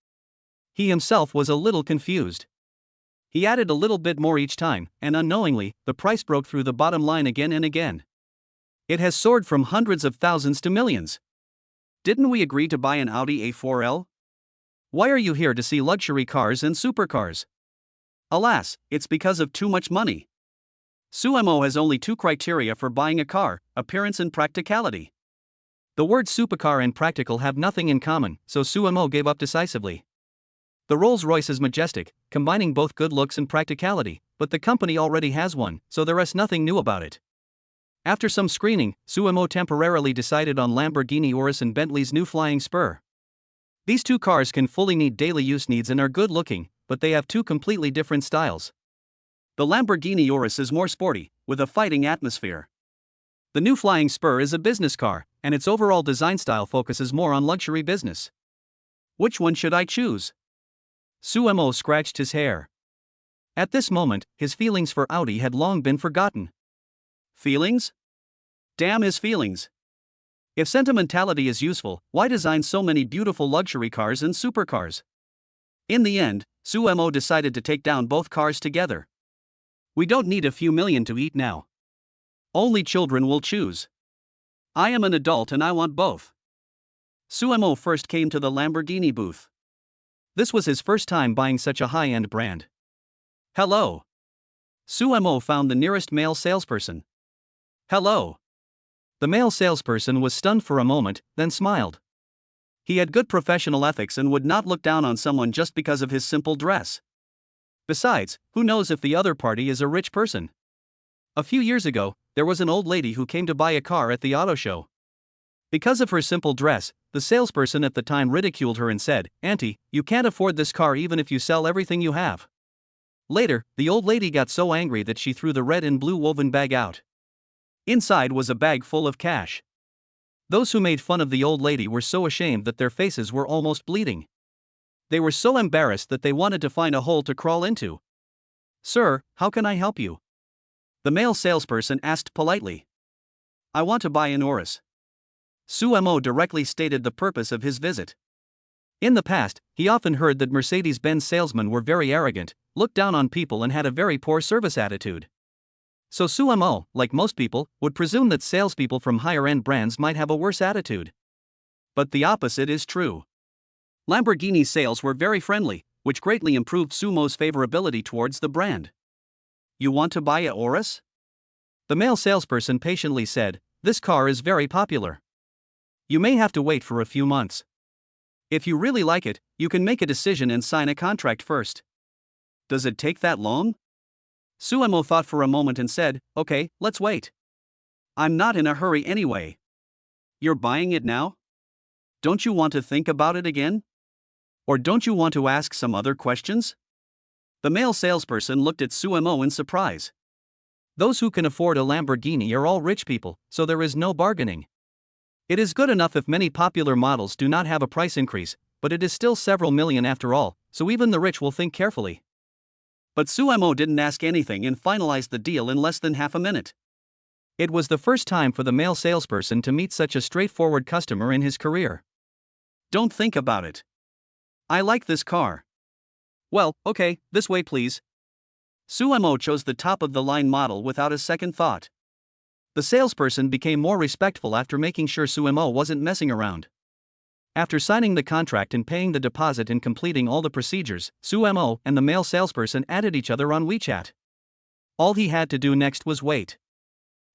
He himself was a little confused. He added a little bit more each time, and unknowingly, the price broke through the bottom line again and again. It has soared from hundreds of thousands to millions. Didn't we agree to buy an Audi A4L? Why are you here to see luxury cars and supercars? Alas, it's because of too much money. Suemo has only two criteria for buying a car: appearance and practicality. The words supercar and practical have nothing in common, so Suemo gave up decisively. The Rolls-Royce is majestic, combining both good looks and practicality, but the company already has one, so there is nothing new about it. After some screening, Suemo temporarily decided on Lamborghini Urus and Bentley's new Flying Spur. These two cars can fully meet daily use needs and are good looking, but they have two completely different styles. The Lamborghini Urus is more sporty, with a fighting atmosphere. The new Flying Spur is a business car, and its overall design style focuses more on luxury business. Which one should I choose? Suemo scratched his hair. At this moment, his feelings for Audi had long been forgotten. Feelings? Damn his feelings. If sentimentality is useful, why design so many beautiful luxury cars and supercars? In the end, Suemo decided to take down both cars together. We don't need a few million to eat now. Only children will choose. I am an adult and I want both. Suemo first came to the Lamborghini booth. This was his first time buying such a high-end brand. Hello. Suemo found the nearest male salesperson. Hello. The male salesperson was stunned for a moment, then smiled. He had good professional ethics and would not look down on someone just because of his simple dress. Besides, who knows if the other party is a rich person? A few years ago, there was an old lady who came to buy a car at the auto show. Because of her simple dress, the salesperson at the time ridiculed her and said, "Auntie, you can't afford this car even if you sell everything you have." Later, the old lady got so angry that she threw the red and blue woven bag out. Inside was a bag full of cash. Those who made fun of the old lady were so ashamed that their faces were almost bleeding. They were so embarrassed that they wanted to find a hole to crawl into. "Sir, how can I help you?" the male salesperson asked politely. "I want to buy an Urus." Suemo directly stated the purpose of his visit. In the past, he often heard that Mercedes-Benz salesmen were very arrogant, looked down on people and had a very poor service attitude. So Suemo, like most people, would presume that salespeople from higher-end brands might have a worse attitude. But the opposite is true. Lamborghini sales were very friendly, which greatly improved Sumo's favorability towards the brand. "You want to buy a Urus?" the male salesperson patiently said. "This car is very popular. You may have to wait for a few months. If you really like it, you can make a decision and sign a contract first." "Does it take that long?" Suemo thought for a moment and said, "Okay, let's wait. I'm not in a hurry anyway." "You're buying it now? Don't you want to think about it again? Or don't you want to ask some other questions?" The male salesperson looked at Suemo in surprise. Those who can afford a Lamborghini are all rich people, so there is no bargaining. It is good enough if many popular models do not have a price increase, but it is still several million after all, so even the rich will think carefully. But Suemo didn't ask anything and finalized the deal in less than half a minute. It was the first time for the male salesperson to meet such a straightforward customer in his career. "Don't think about it. I like this car." "Well, okay, this way please." Suemo chose the top-of-the-line model without a second thought. The salesperson became more respectful after making sure Suemo wasn't messing around. After signing the contract and paying the deposit and completing all the procedures, Suemo and the male salesperson added each other on WeChat. All he had to do next was wait.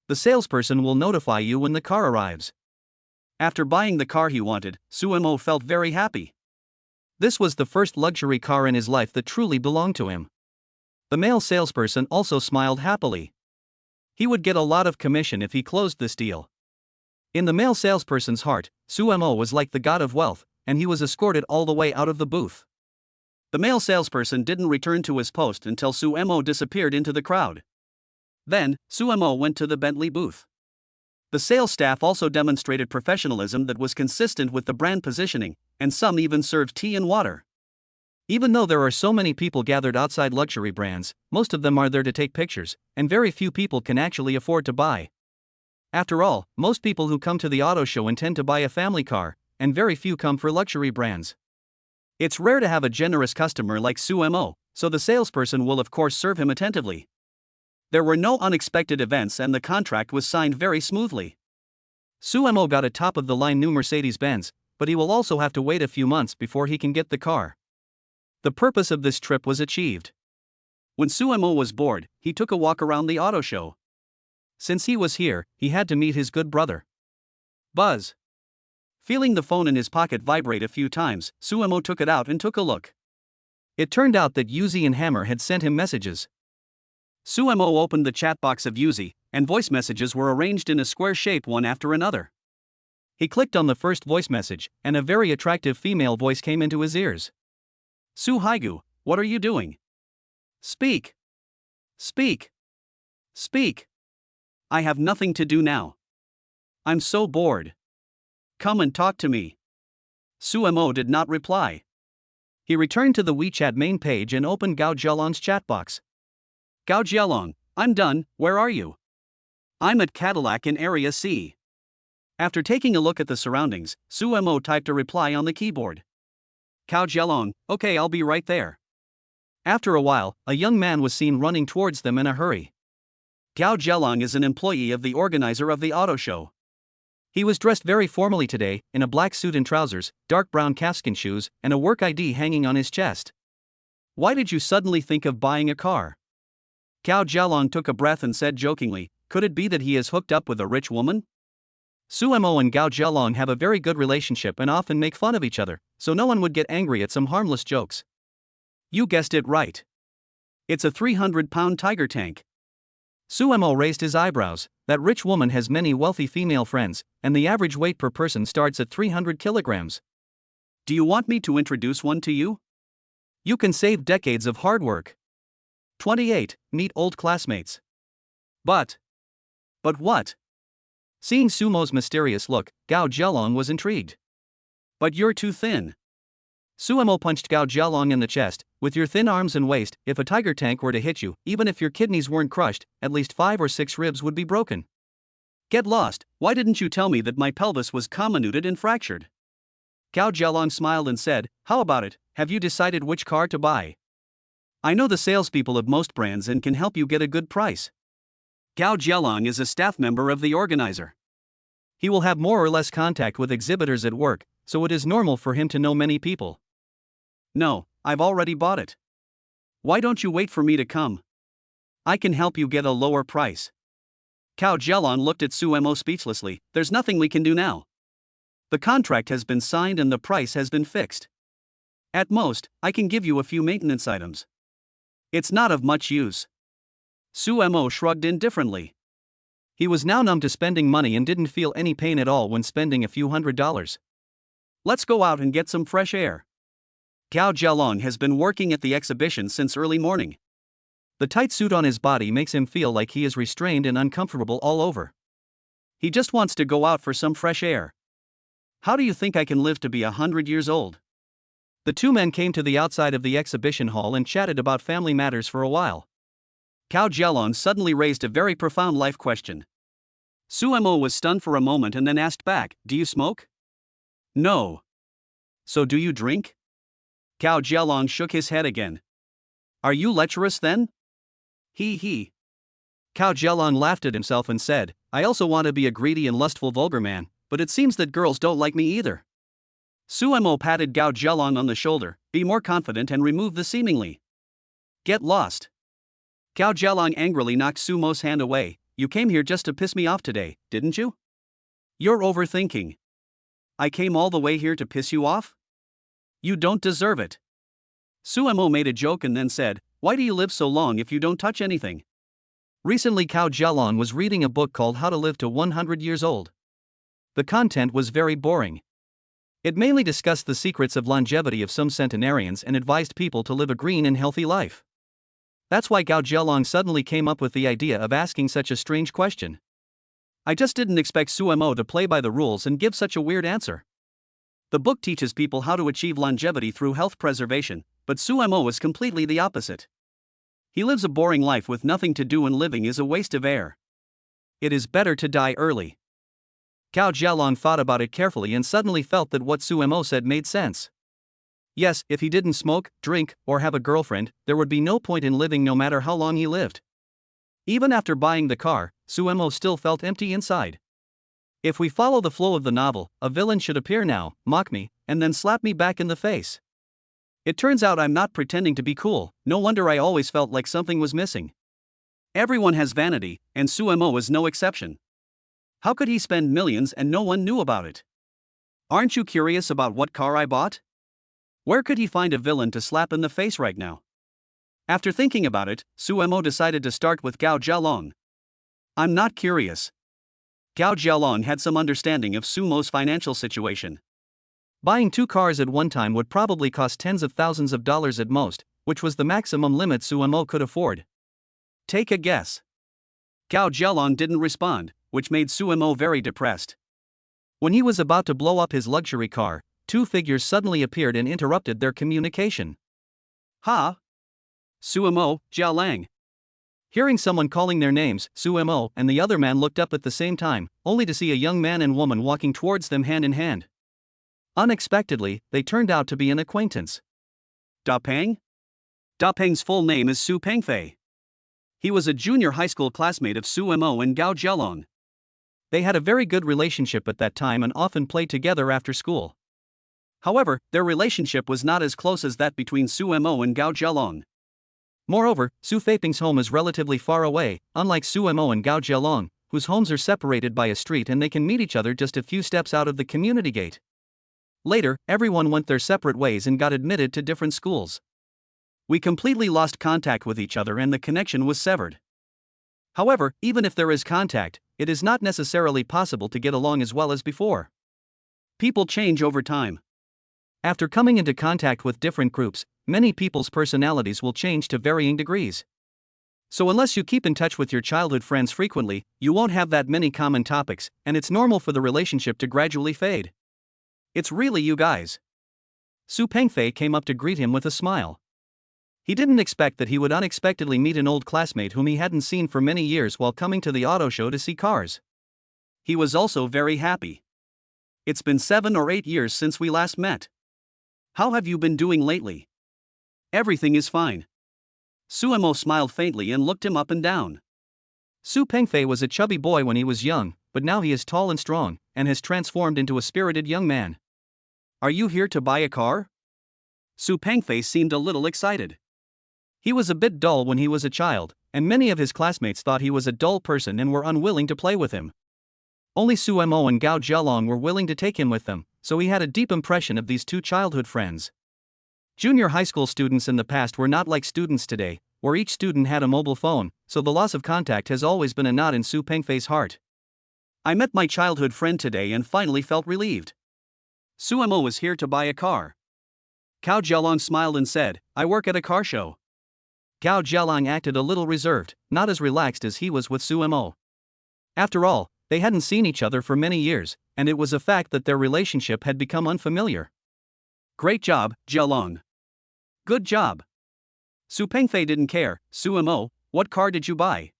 The salesperson will notify you when the car arrives. After buying the car he wanted, Suemo felt very happy. This was the first luxury car in his life that truly belonged to him. The male salesperson also smiled happily. He would get a lot of commission if he closed this deal. In the male salesperson's heart, Suemo was like the god of wealth, and he was escorted all the way out of the booth. The male salesperson didn't return to his post until Suemo disappeared into the crowd. Then, Suemo went to the Bentley booth. The sales staff also demonstrated professionalism that was consistent with the brand positioning, and some even served tea and water. Even though there are so many people gathered outside luxury brands, most of them are there to take pictures, and very few people can actually afford to buy. After all, most people who come to the auto show intend to buy a family car, and very few come for luxury brands. It's rare to have a generous customer like Suemo, so the salesperson will of course serve him attentively. There were no unexpected events and the contract was signed very smoothly. Suemo got a top-of-the-line new Mercedes-Benz, but he will also have to wait a few months before he can get the car. The purpose of this trip was achieved. When Suemo was bored, he took a walk around the auto show. Since he was here, he had to meet his good brother. Buzz. Feeling the phone in his pocket vibrate a few times, Suemo took it out and took a look. It turned out that Yuzi and Hammer had sent him messages. Suemo opened the chat box of Yuzi, and voice messages were arranged in a square shape one after another. He clicked on the first voice message, and a very attractive female voice came into his ears. Suhaigu, what are you doing? Speak. Speak. Speak. I have nothing to do now. I'm so bored. Come and talk to me. Suemo did not reply. He returned to the WeChat main page and opened Gao Jialong's chat box. Gao Jialong, I'm done, where are you? I'm at Cadillac in Area C. After taking a look at the surroundings, Suemo typed a reply on the keyboard. Gao Jialong, okay, I'll be right there. After a while, a young man was seen running towards them in a hurry. Gao Jialong is an employee of the organizer of the auto show. He was dressed very formally today, in a black suit and trousers, dark brown calfskin shoes, and a work ID hanging on his chest. Why did you suddenly think of buying a car? Gao Jialong took a breath and said jokingly, could it be that he is hooked up with a rich woman? Suemo and Gao Jialong have a very good relationship and often make fun of each other, so no one would get angry at some harmless jokes. You guessed it right. It's a 300-pound tiger tank. Suemo raised his eyebrows. That rich woman has many wealthy female friends, and the average weight per person starts at 300 kilograms. Do you want me to introduce one to you? You can save decades of hard work. 28. Meet old classmates. But what? Seeing Sumo's mysterious look, Gao Jialong was intrigued. But you're too thin. Suemo punched Gao Jialong in the chest. With your thin arms and waist, if a tiger tank were to hit you, even if your kidneys weren't crushed, at least 5 or 6 ribs would be broken. Get lost, why didn't you tell me that my pelvis was comminuted and fractured? Gao Jialong smiled and said, how about it, have you decided which car to buy? I know the salespeople of most brands and can help you get a good price. Gao Jialong is a staff member of the organizer. He will have more or less contact with exhibitors at work, so it is normal for him to know many people. No, I've already bought it. Why don't you wait for me to come? I can help you get a lower price. Gao Jialong looked at Suemo speechlessly. There's nothing we can do now. The contract has been signed and the price has been fixed. At most, I can give you a few maintenance items. It's not of much use. Suemo shrugged indifferently. He was now numb to spending money and didn't feel any pain at all when spending a few $100s. Let's go out and get some fresh air. Gao Jialong has been working at the exhibition since early morning. The tight suit on his body makes him feel like he is restrained and uncomfortable all over. He just wants to go out for some fresh air. How do you think I can live to be 100 years old? The two men came to the outside of the exhibition hall and chatted about family matters for a while. Gao Jialong suddenly raised a very profound life question. Suemo was stunned for a moment and then asked back, do you smoke? No. So do you drink? Gao Jialong shook his head again. Are you lecherous then? He. Gao Jialong laughed at himself and said, I also want to be a greedy and lustful vulgar man, but it seems that girls don't like me either. Suemo patted Gao Jialong on the shoulder, be more confident and remove the seemingly. Get lost. Gao Jialong angrily knocked Sumo's hand away. You came here just to piss me off today, didn't you? You're overthinking. I came all the way here to piss you off? You don't deserve it. Suemo made a joke and then said, why do you live so long if you don't touch anything? Recently Gao Jialong was reading a book called How to Live to 100 Years Old. The content was very boring. It mainly discussed the secrets of longevity of some centenarians and advised people to live a green and healthy life. That's why Gao Jialong suddenly came up with the idea of asking such a strange question. I just didn't expect Suemo to play by the rules and give such a weird answer. The book teaches people how to achieve longevity through health preservation, but Suemo is completely the opposite. He lives a boring life with nothing to do and living is a waste of air. It is better to die early. Gao Jialong thought about it carefully and suddenly felt that what Suemo said made sense. Yes, if he didn't smoke, drink, or have a girlfriend, there would be no point in living no matter how long he lived. Even after buying the car, Suemo still felt empty inside. If we follow the flow of the novel, a villain should appear now, mock me, and then slap me back in the face. It turns out I'm not pretending to be cool, no wonder I always felt like something was missing. Everyone has vanity, and Suemo is no exception. How could he spend millions and no one knew about it? Aren't you curious about what car I bought? Where could he find a villain to slap in the face right now? After thinking about it, Suemo decided to start with Gao Jialong. I'm not curious. Gao Jialong had some understanding of Sumo's financial situation. Buying 2 cars at one time would probably cost tens of thousands of dollars at most, which was the maximum limit Suemo could afford. Take a guess. Gao Jialong didn't respond, which made Suemo very depressed. When he was about to blow up his luxury car, 2 figures suddenly appeared and interrupted their communication. Ha! Suemo, Jialang. Hearing someone calling their names, Suemo and the other man looked up at the same time, only to see a young man and woman walking towards them hand in hand. Unexpectedly, they turned out to be an acquaintance. Da Peng? Da Peng's full name is Su Pengfei. He was a junior high school classmate of Suemo and Gao Jialong. They had a very good relationship at that time and often played together after school. However, their relationship was not as close as that between Suemo and Gao Jialong. Moreover, Su Feiping's home is relatively far away, unlike Suemo and Gao Jialong, whose homes are separated by a street and they can meet each other just a few steps out of the community gate. Later, everyone went their separate ways and got admitted to different schools. We completely lost contact with each other and the connection was severed. However, even if there is contact, it is not necessarily possible to get along as well as before. People change over time. After coming into contact with different groups, many people's personalities will change to varying degrees. So unless you keep in touch with your childhood friends frequently, you won't have that many common topics, and it's normal for the relationship to gradually fade. It's really you guys. Su Pengfei came up to greet him with a smile. He didn't expect that he would unexpectedly meet an old classmate whom he hadn't seen for many years while coming to the auto show to see cars. He was also very happy. It's been 7 or 8 years since we last met. How have you been doing lately? Everything is fine. Suemo smiled faintly and looked him up and down. Su Pengfei was a chubby boy when he was young, but now he is tall and strong, and has transformed into a spirited young man. Are you here to buy a car? Su Pengfei seemed a little excited. He was a bit dull when he was a child, and many of his classmates thought he was a dull person and were unwilling to play with him. Only Suemo and Gao Jialong were willing to take him with them, so he had a deep impression of these 2 childhood friends. Junior high school students in the past were not like students today, where each student had a mobile phone, so the loss of contact has always been a knot in Su Pengfei's heart. I met my childhood friend today and finally felt relieved. Suemo was here to buy a car. Gao Jialong smiled and said, I work at a car show. Gao Jialong acted a little reserved, not as relaxed as he was with Suemo. After all, they hadn't seen each other for many years, and it was a fact that their relationship had become unfamiliar. Great job, Jialong. Good job. Su Pengfei didn't care. Suemo, what car did you buy?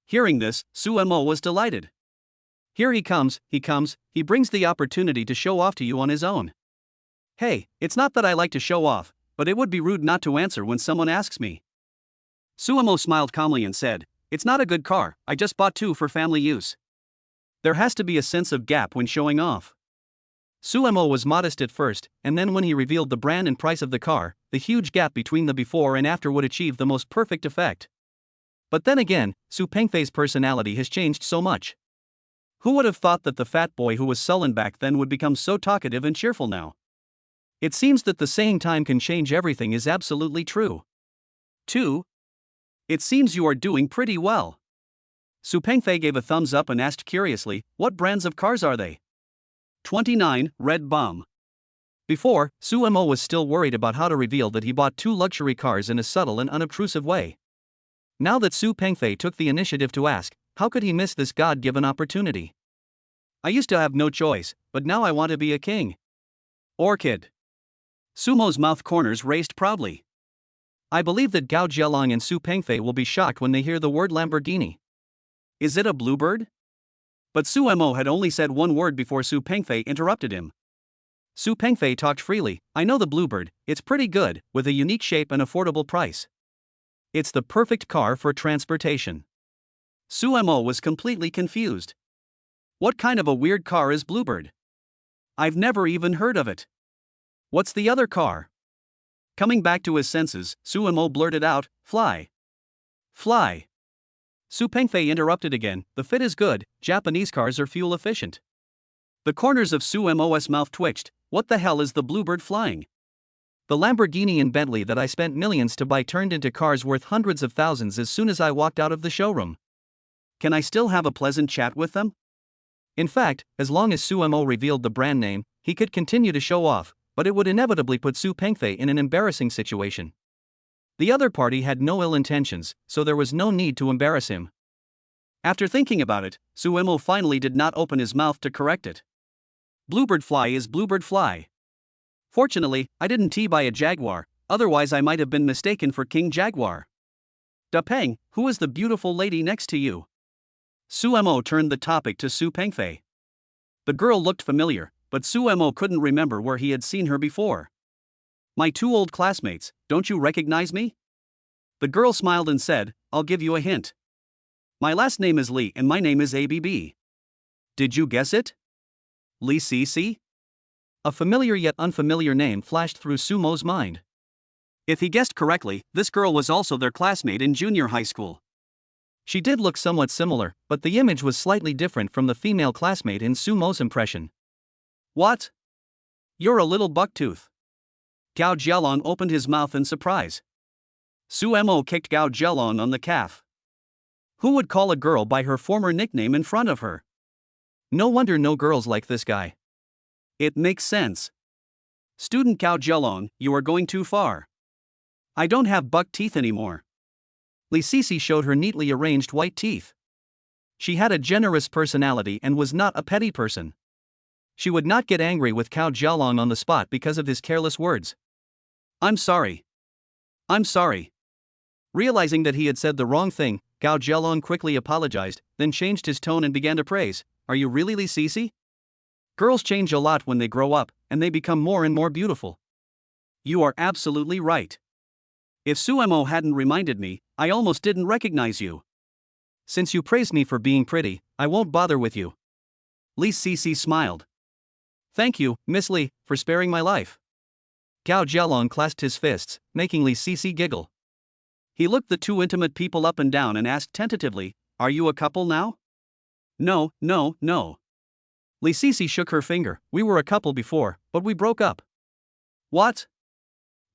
Hearing this, Suemo was delighted. Here he comes, he brings the opportunity to show off to you on his own. Hey, it's not that I like to show off, but it would be rude not to answer when someone asks me. Suemo smiled calmly and said, it's not a good car, I just bought 2 for family use. There has to be a sense of gap when showing off. Suemo was modest at first, and then when he revealed the brand and price of the car, the huge gap between the before and after would achieve the most perfect effect. But then again, Su Pengfei's personality has changed so much. Who would have thought that the fat boy who was sullen back then would become so talkative and cheerful now? It seems that the saying time can change everything is absolutely true. 2. It seems you are doing pretty well. Su Pengfei gave a thumbs up and asked curiously, what brands of cars are they? 29, Red Bomb. Before, Suemo was still worried about how to reveal that he bought 2 luxury cars in a subtle and unobtrusive way. Now that Su Pengfei took the initiative to ask, how could he miss this God-given opportunity? I used to have no choice, but now I want to be a king. Orchid. Sumo's mouth corners raised proudly. I believe that Gao Jialong and Su Pengfei will be shocked when they hear the word Lamborghini. Is it a bluebird? But Suemo had only said one word before Su Pengfei interrupted him. Su Pengfei talked freely, I know the bluebird, it's pretty good, with a unique shape and affordable price. It's the perfect car for transportation. Suemo was completely confused. What kind of a weird car is Bluebird? I've never even heard of it. What's the other car? Coming back to his senses, Suemo blurted out, Fly. Fly. Su Pengfei interrupted again, the fit is good, Japanese cars are fuel efficient. The corners of Suemo's mouth twitched, what the hell is the Bluebird flying? The Lamborghini and Bentley that I spent millions to buy turned into cars worth hundreds of thousands as soon as I walked out of the showroom. Can I still have a pleasant chat with them? In fact, as long as Suemo revealed the brand name, he could continue to show off, but it would inevitably put Su Pengfei in an embarrassing situation. The other party had no ill intentions, so there was no need to embarrass him. After thinking about it, Suemo finally did not open his mouth to correct it. Bluebird Fly is Bluebird Fly. Fortunately, I didn't buy a Jaguar, otherwise I might have been mistaken for King Jaguar. Da Peng, who is the beautiful lady next to you? Suemo turned the topic to Su Pengfei. The girl looked familiar, but Suemo couldn't remember where he had seen her before. My two old classmates, don't you recognize me? The girl smiled and said, I'll give you a hint. My last name is Lee and my name is ABB. Did you guess it? Lee CC? A familiar yet unfamiliar name flashed through Sumo's mind. If he guessed correctly, this girl was also their classmate in junior high school. She did look somewhat similar, but the image was slightly different from the female classmate in Sumo's impression. What? You're a little bucktooth. Gao Jialong opened his mouth in surprise. Suemo kicked Gao Jialong on the calf. Who would call a girl by her former nickname in front of her? No wonder no girls like this guy. It makes sense. Student Gao Jialong, you are going too far. I don't have buck teeth anymore. Li Sisi showed her neatly arranged white teeth. She had a generous personality and was not a petty person. She would not get angry with Gao Jialong on the spot because of his careless words. I'm sorry. I'm sorry. Realizing that he had said the wrong thing, Gao Jialong quickly apologized, then changed his tone and began to praise. Are you really Li Sisi? Girls change a lot when they grow up, and they become more and more beautiful. You are absolutely right. If Suemo hadn't reminded me, I almost didn't recognize you. Since you praised me for being pretty, I won't bother with you. Li Sisi smiled. Thank you, Miss Li, for sparing my life. Gao Jialong clasped his fists, making Li Sisi giggle. He looked the two intimate people up and down and asked tentatively, Are you a couple now? No. Li Sisi shook her finger. We were a couple before, but we broke up. What?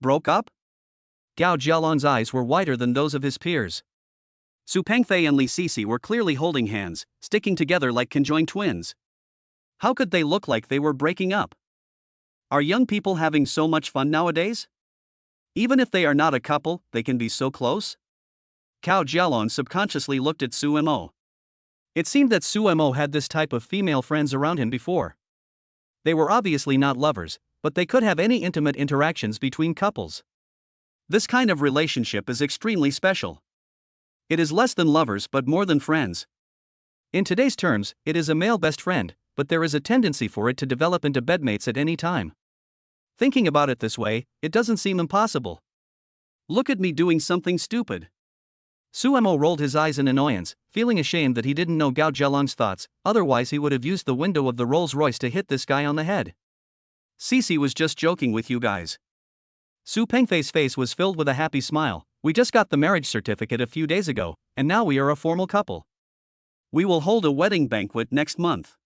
Broke up? Gao Jialong's eyes were wider than those of his peers. Su Pengfei and Li Sisi were clearly holding hands, sticking together like conjoined twins. How could they look like they were breaking up? Are young people having so much fun nowadays? Even if they are not a couple, they can be so close? Gao Jialong subconsciously looked at Suemo. It seemed that Suemo had this type of female friends around him before. They were obviously not lovers, but they could have any intimate interactions between couples. This kind of relationship is extremely special. It is less than lovers but more than friends. In today's terms, it is a male best friend, but there is a tendency for it to develop into bedmates at any time. Thinking about it this way, it doesn't seem impossible. Look at me doing something stupid. Suemo rolled his eyes in annoyance, feeling ashamed that he didn't know Gao Jialong's thoughts, otherwise he would have used the window of the Rolls-Royce to hit this guy on the head. Sisi was just joking with you guys. Su Pengfei's face was filled with a happy smile. We just got the marriage certificate a few days ago, and now we are a formal couple. We will hold a wedding banquet next month.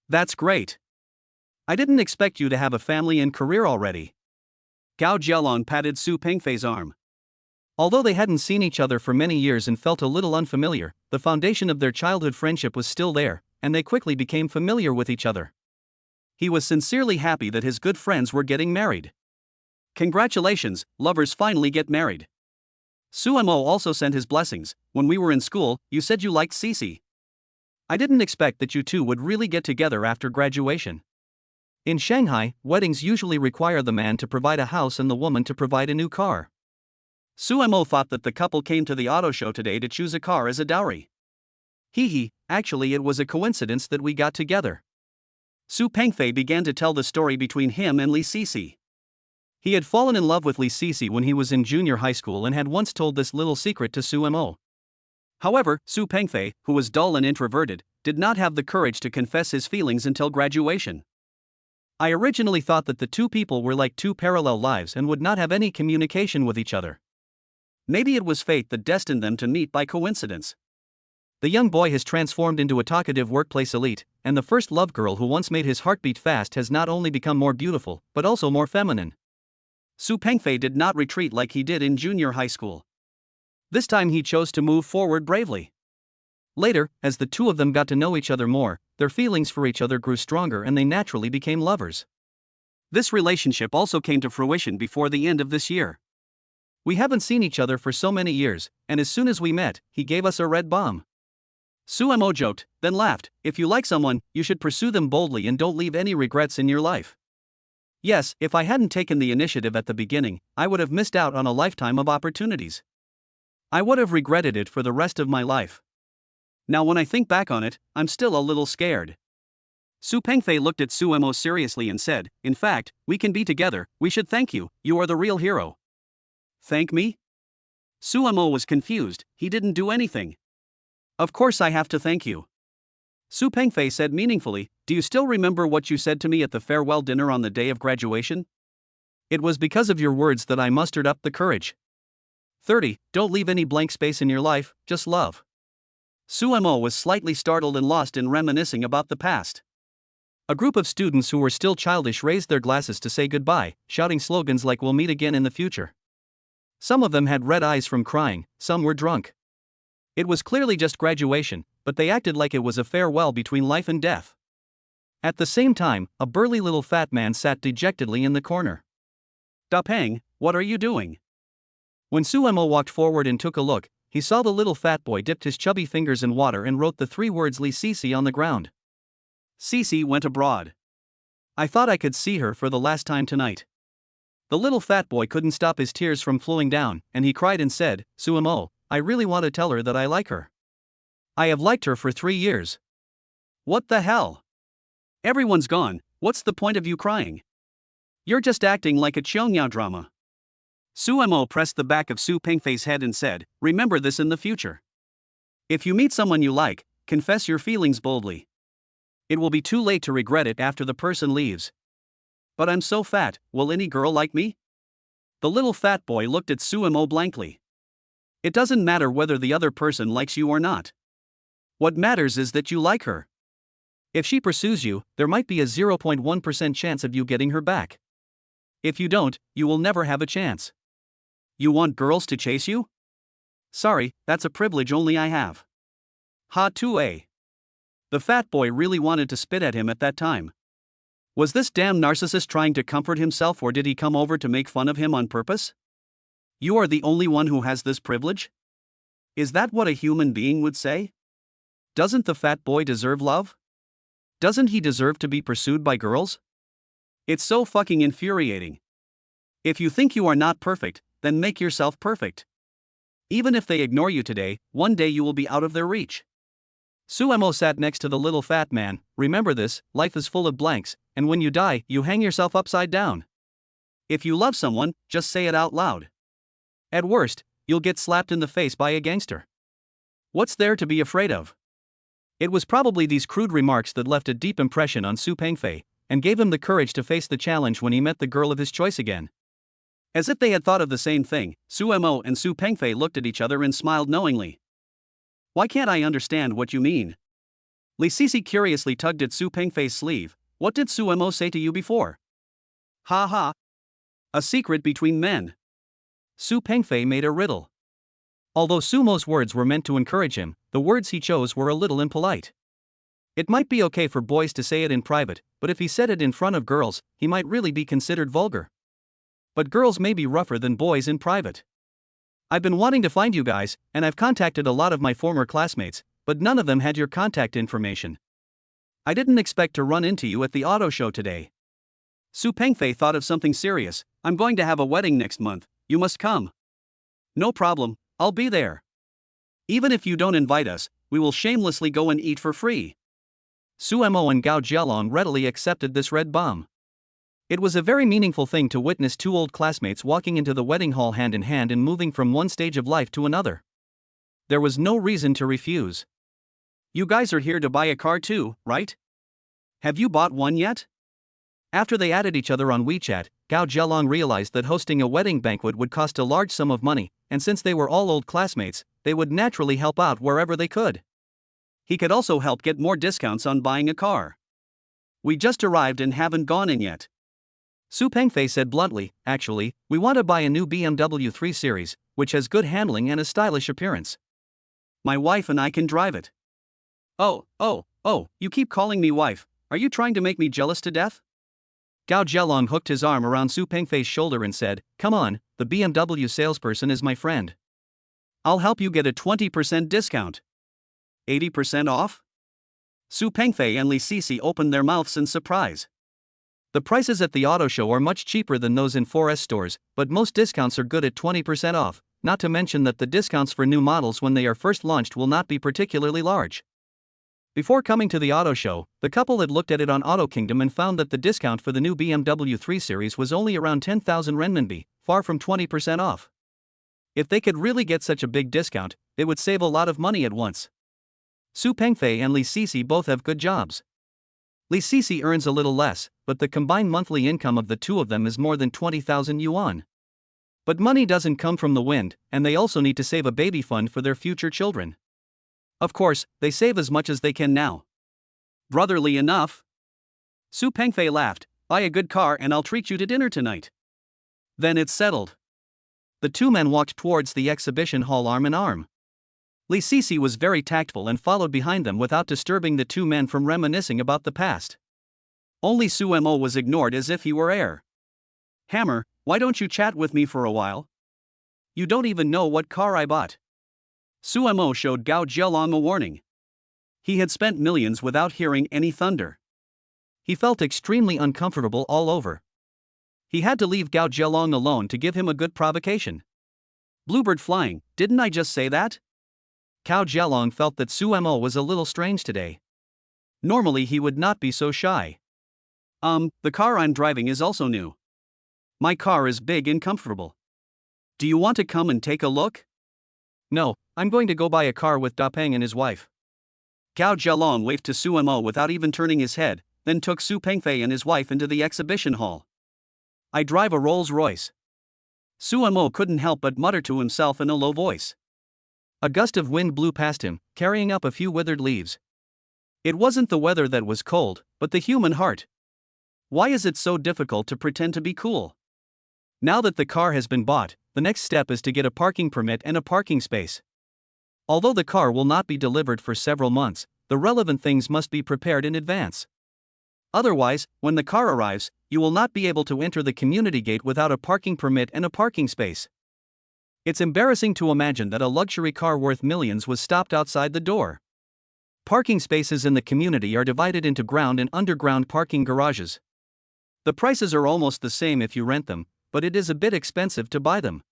That's great. I didn't expect you to have a family and career already. Gao Jialong patted Su Pengfei's arm. Although they hadn't seen each other for many years and felt a little unfamiliar, the foundation of their childhood friendship was still there, and they quickly became familiar with each other. He was sincerely happy that his good friends were getting married. Congratulations, lovers finally get married. Suemo also sent his blessings. When we were in school, you said you liked Sisi. I didn't expect that you two would really get together after graduation. In Shanghai, weddings usually require the man to provide a house and the woman to provide a new car. Suemo thought that the couple came to the auto show today to choose a car as a dowry. Actually it was a coincidence that we got together. Su Pengfei began to tell the story between him and Li Sisi. He had fallen in love with Li Sisi when he was in junior high school and had once told this little secret to Suemo. However, Su Pengfei, who was dull and introverted, did not have the courage to confess his feelings until graduation. I originally thought that the two people were like two parallel lives and would not have any communication with each other. Maybe it was fate that destined them to meet by coincidence. The young boy has transformed into a talkative workplace elite, and the first love girl who once made his heart beat fast has not only become more beautiful, but also more feminine. Su Pengfei did not retreat like he did in junior high school. This time he chose to move forward bravely. Later, as the two of them got to know each other more, their feelings for each other grew stronger and they naturally became lovers. This relationship also came to fruition before the end of this year. We haven't seen each other for so many years, and as soon as we met, he gave us a red bomb. Suemo joked, then laughed, "If you like someone, you should pursue them boldly and don't leave any regrets in your life." Yes, if I hadn't taken the initiative at the beginning, I would have missed out on a lifetime of opportunities. I would have regretted it for the rest of my life. Now when I think back on it, I'm still a little scared. Su Pengfei looked at Suemo seriously and said, "In fact, we can be together, we should thank you, you are the real hero." Thank me? Suemo was confused, he didn't do anything. Of course I have to thank you. Su Pengfei said meaningfully, "Do you still remember what you said to me at the farewell dinner on the day of graduation? It was because of your words that I mustered up the courage. 30. Don't leave any blank space in your life, just love." Suemo was slightly startled and lost in reminiscing about the past. A group of students who were still childish raised their glasses to say goodbye, shouting slogans like "We'll meet again in the future." Some of them had red eyes from crying, some were drunk. It was clearly just graduation, but they acted like it was a farewell between life and death. At the same time, a burly little fat man sat dejectedly in the corner. "Da Peng, what are you doing?" When Suemo walked forward and took a look, he saw the little fat boy dipped his chubby fingers in water and wrote the 3 words Li Sisi on the ground. Sisi went abroad. I thought I could see her for the last time tonight. The little fat boy couldn't stop his tears from flowing down, and he cried and said, "Suemo, I really want to tell her that I like her. I have liked her for 3 years. What the hell? Everyone's gone, what's the point of you crying? You're just acting like a Qiongniao drama." Suemo pressed the back of Su Pengfei's head and said, "Remember this in the future. If you meet someone you like, confess your feelings boldly. It will be too late to regret it after the person leaves." "But I'm so fat, will any girl like me?" The little fat boy looked at Suemo blankly. "It doesn't matter whether the other person likes you or not. What matters is that you like her. If she pursues you, there might be a 0.1% chance of you getting her back. If you don't, you will never have a chance. You want girls to chase you? Sorry, that's a privilege only I have." Ha 2a. The fat boy really wanted to spit at him at that time. Was this damn narcissist trying to comfort himself, or did he come over to make fun of him on purpose? "You are the only one who has this privilege?" Is that what a human being would say? Doesn't the fat boy deserve love? Doesn't he deserve to be pursued by girls? It's so fucking infuriating. If you think you are not perfect, then make yourself perfect. Even if they ignore you today, one day you will be out of their reach. Suemo sat next to the little fat man. "Remember this, life is full of blanks, and when you die, you hang yourself upside down. If you love someone, just say it out loud. At worst, you'll get slapped in the face by a gangster. What's there to be afraid of?" It was probably these crude remarks that left a deep impression on Su Pengfei, and gave him the courage to face the challenge when he met the girl of his choice again. As if they had thought of the same thing, Suemo and Su Pengfei looked at each other and smiled knowingly. "Why can't I understand what you mean?" Li Sisi curiously tugged at Su Pengfei's sleeve. "What did Suemo say to you before?" "Ha ha. A secret between men." Su Pengfei made a riddle. Although Sumo's words were meant to encourage him, the words he chose were a little impolite. It might be okay for boys to say it in private, but if he said it in front of girls, he might really be considered vulgar. But girls may be rougher than boys in private. "I've been wanting to find you guys, and I've contacted a lot of my former classmates, but none of them had your contact information. I didn't expect to run into you at the auto show today." Su Pengfei thought of something serious. "I'm going to have a wedding next month, you must come." "No problem, I'll be there. Even if you don't invite us, we will shamelessly go and eat for free." Suemo and Gao Jialong readily accepted this red bomb. It was a very meaningful thing to witness 2 old classmates walking into the wedding hall hand in hand and moving from one stage of life to another. There was no reason to refuse. You guys are here to buy a car too, right? Have you bought one yet? After they added each other on WeChat, Gao Jialong realized that hosting a wedding banquet would cost a large sum of money, and since they were all old classmates, they would naturally help out wherever they could. He could also help get more discounts on buying a car. We just arrived and haven't gone in yet. Su Pengfei said bluntly, actually, we want to buy a new BMW 3 Series, which has good handling and a stylish appearance. My wife and I can drive it. Oh, you keep calling me wife, are you trying to make me jealous to death? Gao Jialong hooked his arm around Su Pengfei's shoulder and said, come on, the BMW salesperson is my friend. I'll help you get a 20% discount. 80% off? Su Pengfei and Li Sisi opened their mouths in surprise. The prices at the auto show are much cheaper than those in 4S stores, but most discounts are good at 20% off, not to mention that the discounts for new models when they are first launched will not be particularly large. Before coming to the auto show, the couple had looked at it on Auto Kingdom and found that the discount for the new BMW 3 Series was only around 10,000 renminbi, far from 20% off. If they could really get such a big discount, it would save a lot of money at once. Su Pengfei and Li Sisi both have good jobs. Li Sisi earns a little less, but the combined monthly income of the two of them is more than 20,000 yuan. But money doesn't come from the wind, and they also need to save a baby fund for their future children. Of course, they save as much as they can now. Brotherly enough. Su Pengfei laughed, buy a good car and I'll treat you to dinner tonight. Then it's settled. The two men walked towards the exhibition hall arm in arm. Li Sisi was very tactful and followed behind them without disturbing the two men from reminiscing about the past. Only Su Mo was ignored as if he were air. Hammer, why don't you chat with me for a while? You don't even know what car I bought. Su Mo showed Gao Jialong a warning. He had spent millions without hearing any thunder. He felt extremely uncomfortable all over. He had to leave Gao Jialong alone to give him a good provocation. Bluebird flying, didn't I just say that? Gao Jialong felt that Su Mo was a little strange today. Normally he would not be so shy. The car I'm driving is also new. My car is big and comfortable. Do you want to come and take a look? No, I'm going to go buy a car with Da Peng and his wife. Gao Jialong waved to Su Mo without even turning his head, then took Su Pengfei and his wife into the exhibition hall. I drive a Rolls-Royce. Su Mo couldn't help but mutter to himself in a low voice. A gust of wind blew past him, carrying up a few withered leaves. It wasn't the weather that was cold, but the human heart. Why is it so difficult to pretend to be cool? Now that the car has been bought, the next step is to get a parking permit and a parking space. Although the car will not be delivered for several months, the relevant things must be prepared in advance. Otherwise, when the car arrives, you will not be able to enter the community gate without a parking permit and a parking space. It's embarrassing to imagine that a luxury car worth millions was stopped outside the door. Parking spaces in the community are divided into ground and underground parking garages. The prices are almost the same if you rent them, but it is a bit expensive to buy them.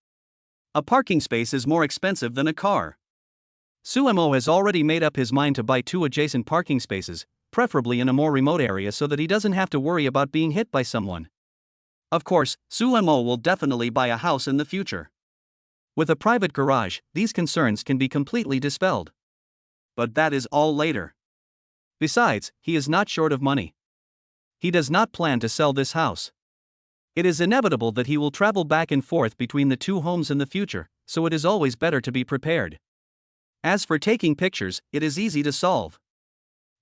A parking space is more expensive than a car. Su Mo has already made up his mind to buy 2 adjacent parking spaces, preferably in a more remote area so that he doesn't have to worry about being hit by someone. Of course, Su Mo will definitely buy a house in the future. With a private garage, these concerns can be completely dispelled. But that is all later. Besides, he is not short of money. He does not plan to sell this house. It is inevitable that he will travel back and forth between the two homes in the future, so it is always better to be prepared. As for taking pictures, it is easy to solve.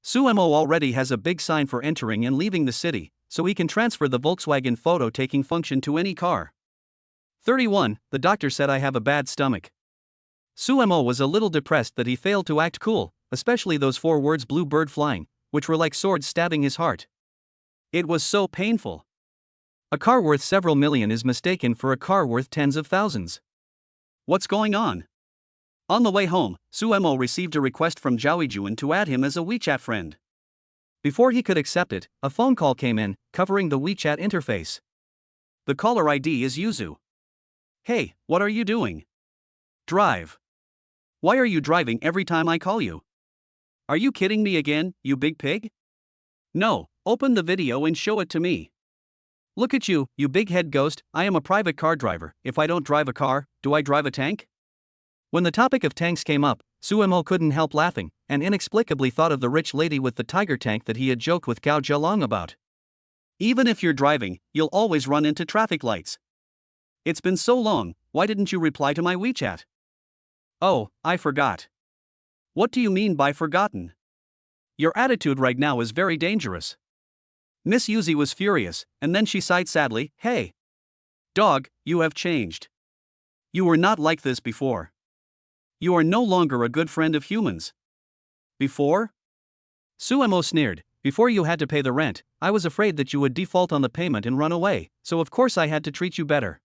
Su Mo already has a big sign for entering and leaving the city, so he can transfer the Volkswagen photo-taking function to any car. 31. The doctor said I have a bad stomach. Su Mo was a little depressed that he failed to act cool, especially those 4 words blue bird flying, which were like swords stabbing his heart. It was so painful. A car worth several million is mistaken for a car worth tens of thousands. What's going on? On the way home, Su Mo received a request from Zhao Yijun to add him as a WeChat friend. Before he could accept it, a phone call came in, covering the WeChat interface. The caller ID is Yuzu. Hey, what are you doing? Drive. Why are you driving every time I call you? Are you kidding me again, you big pig? No, open the video and show it to me. Look at you, you big head ghost, I am a private car driver. If I don't drive a car, do I drive a tank? When the topic of tanks came up, Suemo couldn't help laughing, and inexplicably thought of the rich lady with the tiger tank that he had joked with Gao Jialong about. Even if you're driving, you'll always run into traffic lights. It's been so long, why didn't you reply to my WeChat? Oh, I forgot. What do you mean by forgotten? Your attitude right now is very dangerous. Miss Yuzi was furious, and then she sighed sadly, hey. Dog, you have changed. You were not like this before. You are no longer a good friend of humans. Before? Suemo sneered, before you had to pay the rent, I was afraid that you would default on the payment and run away, so of course I had to treat you better.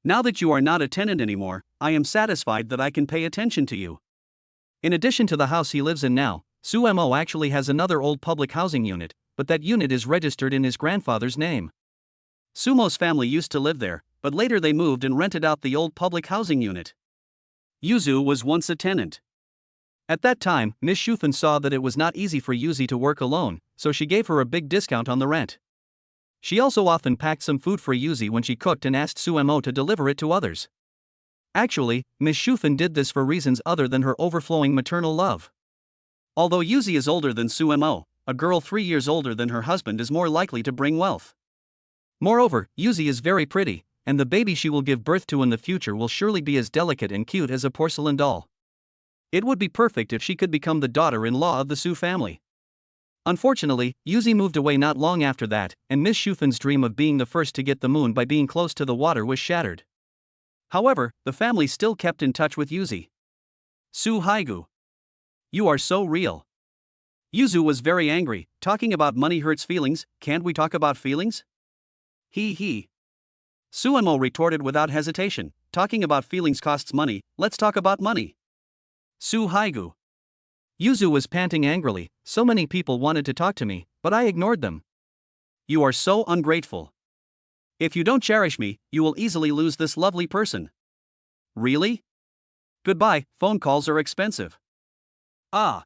Now that you are not a tenant anymore, I am satisfied that I can pay attention to you. In addition to the house he lives in now, Suemo actually has another old public housing unit, but that unit is registered in his grandfather's name. Sumo's family used to live there, but later they moved and rented out the old public housing unit. Yuzu was once a tenant. At that time, Miss Shufan saw that it was not easy for Yuzi to work alone, so she gave her a big discount on the rent. She also often packed some food for Yuzi when she cooked and asked Suemo to deliver it to others. Actually, Miss Shufan did this for reasons other than her overflowing maternal love. Although Yuzi is older than Suemo, a girl 3 years older than her husband is more likely to bring wealth. Moreover, Yuzi is very pretty, and the baby she will give birth to in the future will surely be as delicate and cute as a porcelain doll. It would be perfect if she could become the daughter-in-law of the Su family. Unfortunately, Yuzi moved away not long after that, and Miss Shufan's dream of being the first to get the moon by being close to the water was shattered. However, the family still kept in touch with Yuzi. Su Haigu. You are so real. Yuzu was very angry. Talking about money hurts feelings, can't we talk about feelings? He. Suemo retorted without hesitation, talking about feelings costs money, let's talk about money. Su Haigu. Yuzu was panting angrily, so many people wanted to talk to me, but I ignored them. You are so ungrateful. If you don't cherish me, you will easily lose this lovely person. Really? Goodbye, phone calls are expensive. Ah.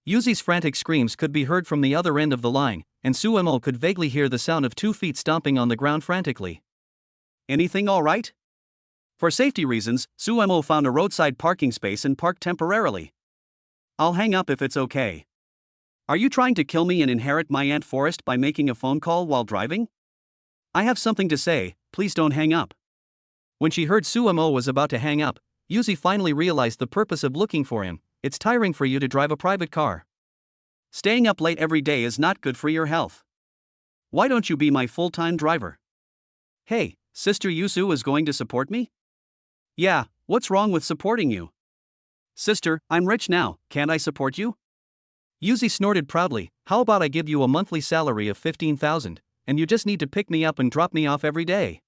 Yuzi's frantic screams could be heard from the other end of the line, and Suemo could vaguely hear the sound of 2 feet stomping on the ground frantically. Anything all right? For safety reasons, Suemo found a roadside parking space and parked temporarily. I'll hang up if it's okay. Are you trying to kill me and inherit my Ant Forest by making a phone call while driving? I have something to say, please don't hang up. When she heard Suemo was about to hang up, Yuzi finally realized the purpose of looking for him. It's tiring for you to drive a private car. Staying up late every day is not good for your health. Why don't you be my full-time driver? Hey, Sister Yusu is going to support me? Yeah, what's wrong with supporting you? Sister, I'm rich now, can't I support you? Yuzi snorted proudly, how about I give you a monthly salary of 15,000, and you just need to pick me up and drop me off every day?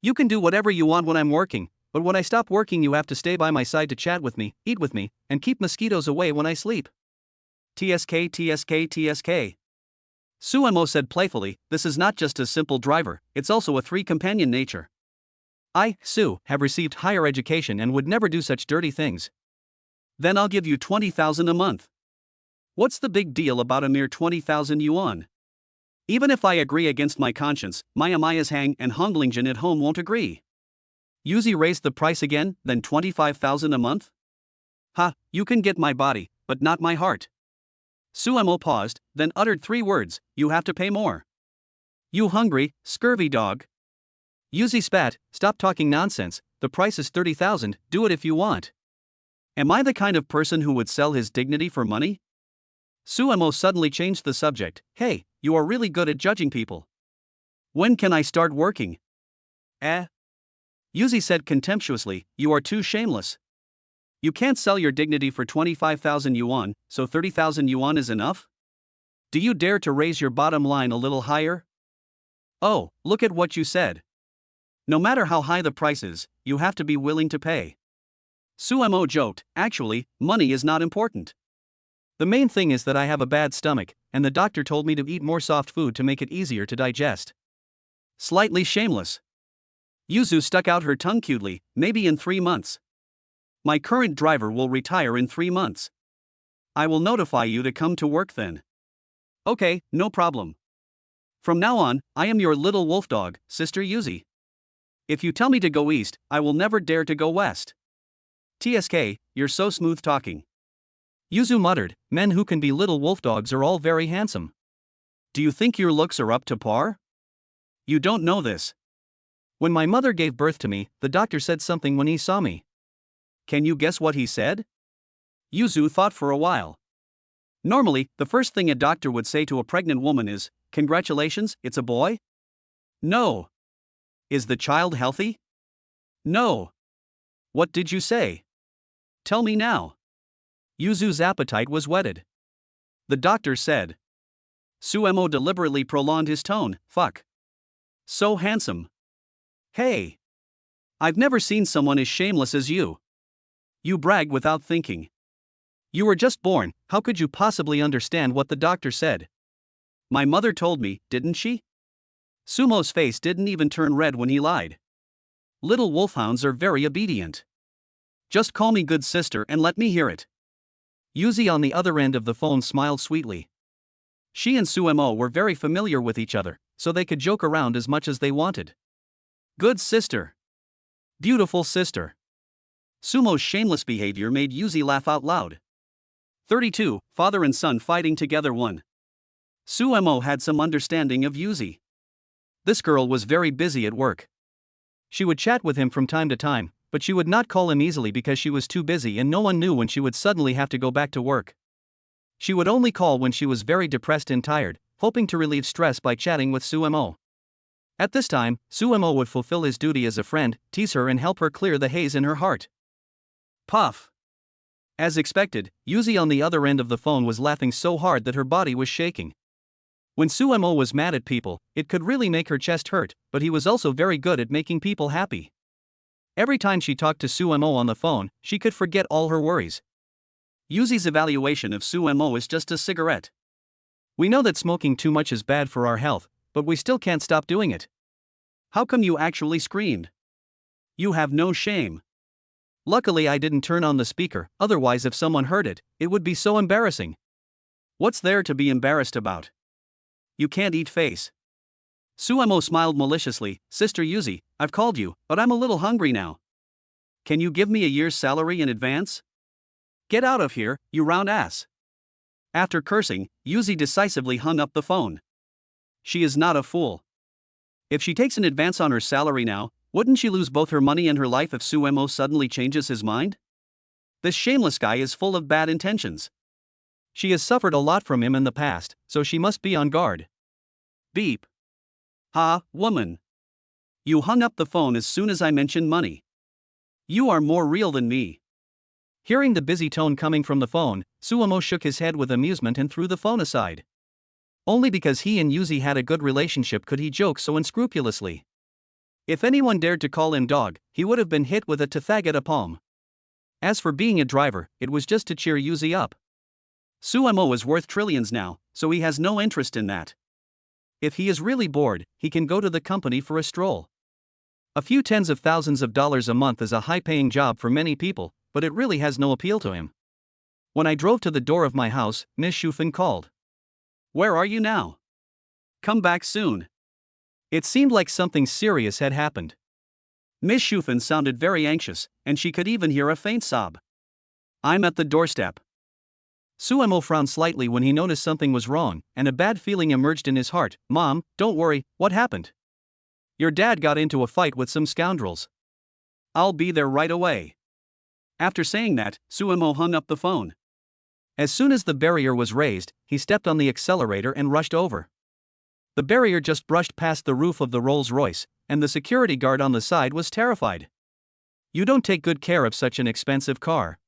You can do whatever you want when I'm working, but when I stop working you have to stay by my side to chat with me, eat with me, and keep mosquitoes away when I sleep. TSK. Suemo said playfully, this is not just a simple driver, it's also a 3-companion nature. I, Su, have received higher education and would never do such dirty things. Then I'll give you 20,000 a month. What's the big deal about a mere 20,000 yuan? Even if I agree against my conscience, Maya's Hang and Honglingjian at home won't agree. Yuzi raised the price again, then 25,000 a month? Ha, you can get my body, but not my heart. Suemo paused, then uttered 3 words, you have to pay more. You hungry, scurvy dog. Yuzi spat, stop talking nonsense, the price is 30,000, do it if you want. Am I the kind of person who would sell his dignity for money? Suemo suddenly changed the subject, hey, you are really good at judging people. When can I start working? Yuzi said contemptuously, you are too shameless. You can't sell your dignity for 25,000 yuan, so 30,000 yuan is enough? Do you dare to raise your bottom line a little higher? Oh, look at what you said. No matter how high the price is, you have to be willing to pay. Suemo joked, actually, money is not important. The main thing is that I have a bad stomach, and the doctor told me to eat more soft food to make it easier to digest. Slightly shameless. Yuzu stuck out her tongue cutely, maybe in 3 months. My current driver will retire in 3 months. I will notify you to come to work then. Okay, no problem. From now on, I am your little wolf dog, Sister Yuzi. If you tell me to go east, I will never dare to go west. TSK, you're so smooth talking. Yuzu muttered, men who can be little wolf dogs are all very handsome. Do you think your looks are up to par? You don't know this. When my mother gave birth to me, the doctor said something when he saw me. Can you guess what he said? Yuzu thought for a while. Normally, the first thing a doctor would say to a pregnant woman is, "Congratulations, it's a boy?" No. Is the child healthy? No. What did you say? Tell me now. Yuzu's appetite was whetted. The doctor said. Suemo deliberately prolonged his tone, fuck. So handsome. Hey. I've never seen someone as shameless as you. You brag without thinking. You were just born, how could you possibly understand what the doctor said? My mother told me, didn't she? Sumo's face didn't even turn red when he lied. Little wolfhounds are very obedient. Just call me good sister and let me hear it. Yuzi on the other end of the phone smiled sweetly. She and Suemo were very familiar with each other, so they could joke around as much as they wanted. Good sister. Beautiful sister. Sumo's shameless behavior made Yuzi laugh out loud. 32, father and son fighting together 1. Suemo had some understanding of Yuzi. This girl was very busy at work. She would chat with him from time to time, but she would not call him easily because she was too busy and no one knew when she would suddenly have to go back to work. She would only call when she was very depressed and tired, hoping to relieve stress by chatting with Suemo. At this time, Suemo would fulfill his duty as a friend, tease her and help her clear the haze in her heart. Puff. As expected, Yuzi on the other end of the phone was laughing so hard that her body was shaking. When Suemo was mad at people, it could really make her chest hurt, but he was also very good at making people happy. Every time she talked to Suemo on the phone, she could forget all her worries. Yuzi's evaluation of Suemo is just a cigarette. We know that smoking too much is bad for our health, but we still can't stop doing it. How come you actually screamed? You have no shame. Luckily I didn't turn on the speaker, otherwise if someone heard it, it would be so embarrassing. What's there to be embarrassed about? You can't eat face. Suemo smiled maliciously, Sister Yuzi, I've called you, but I'm a little hungry now. Can you give me a year's salary in advance? Get out of here, you round ass. After cursing, Yuzi decisively hung up the phone. She is not a fool. If she takes an advance on her salary now, wouldn't she lose both her money and her life if Suemo suddenly changes his mind? This shameless guy is full of bad intentions. She has suffered a lot from him in the past, so she must be on guard. Beep. Ha, woman. You hung up the phone as soon as I mentioned money. You are more real than me. Hearing the busy tone coming from the phone, Suemo shook his head with amusement and threw the phone aside. Only because he and Yuzi had a good relationship could he joke so unscrupulously. If anyone dared to call him dog, he would have been hit with a tefaggot palm. As for being a driver, it was just to cheer Yuzi up. Suemo is worth trillions now, so he has no interest in that. If he is really bored, he can go to the company for a stroll. A few tens of thousands of dollars a month is a high-paying job for many people, but it really has no appeal to him. When I drove to the door of my house, Miss Shufen called. Where are you now? Come back soon. It seemed like something serious had happened. Miss Shufen sounded very anxious, and she could even hear a faint sob. I'm at the doorstep. Suemo frowned slightly when he noticed something was wrong, and a bad feeling emerged in his heart. Mom, don't worry, what happened? Your dad got into a fight with some scoundrels. I'll be there right away. After saying that, Suemo hung up the phone. As soon as the barrier was raised, he stepped on the accelerator and rushed over. The barrier just brushed past the roof of the Rolls-Royce, and the security guard on the side was terrified. You don't take good care of such an expensive car.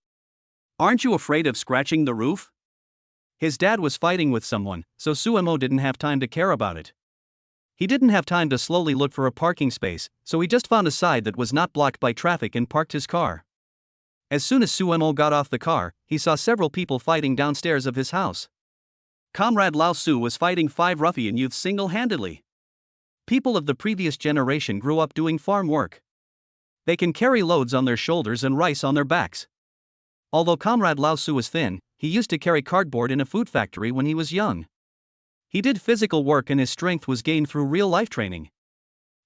Aren't you afraid of scratching the roof? His dad was fighting with someone, so Suemo didn't have time to care about it. He didn't have time to slowly look for a parking space, so he just found a side that was not blocked by traffic and parked his car. As soon as Suemo got off the car, he saw several people fighting downstairs of his house. Comrade Lao Su was fighting 5 ruffian youths single-handedly. People of the previous generation grew up doing farm work. They can carry loads on their shoulders and rice on their backs. Although Comrade Lao Su was thin, he used to carry cardboard in a food factory when he was young. He did physical work and his strength was gained through real-life training.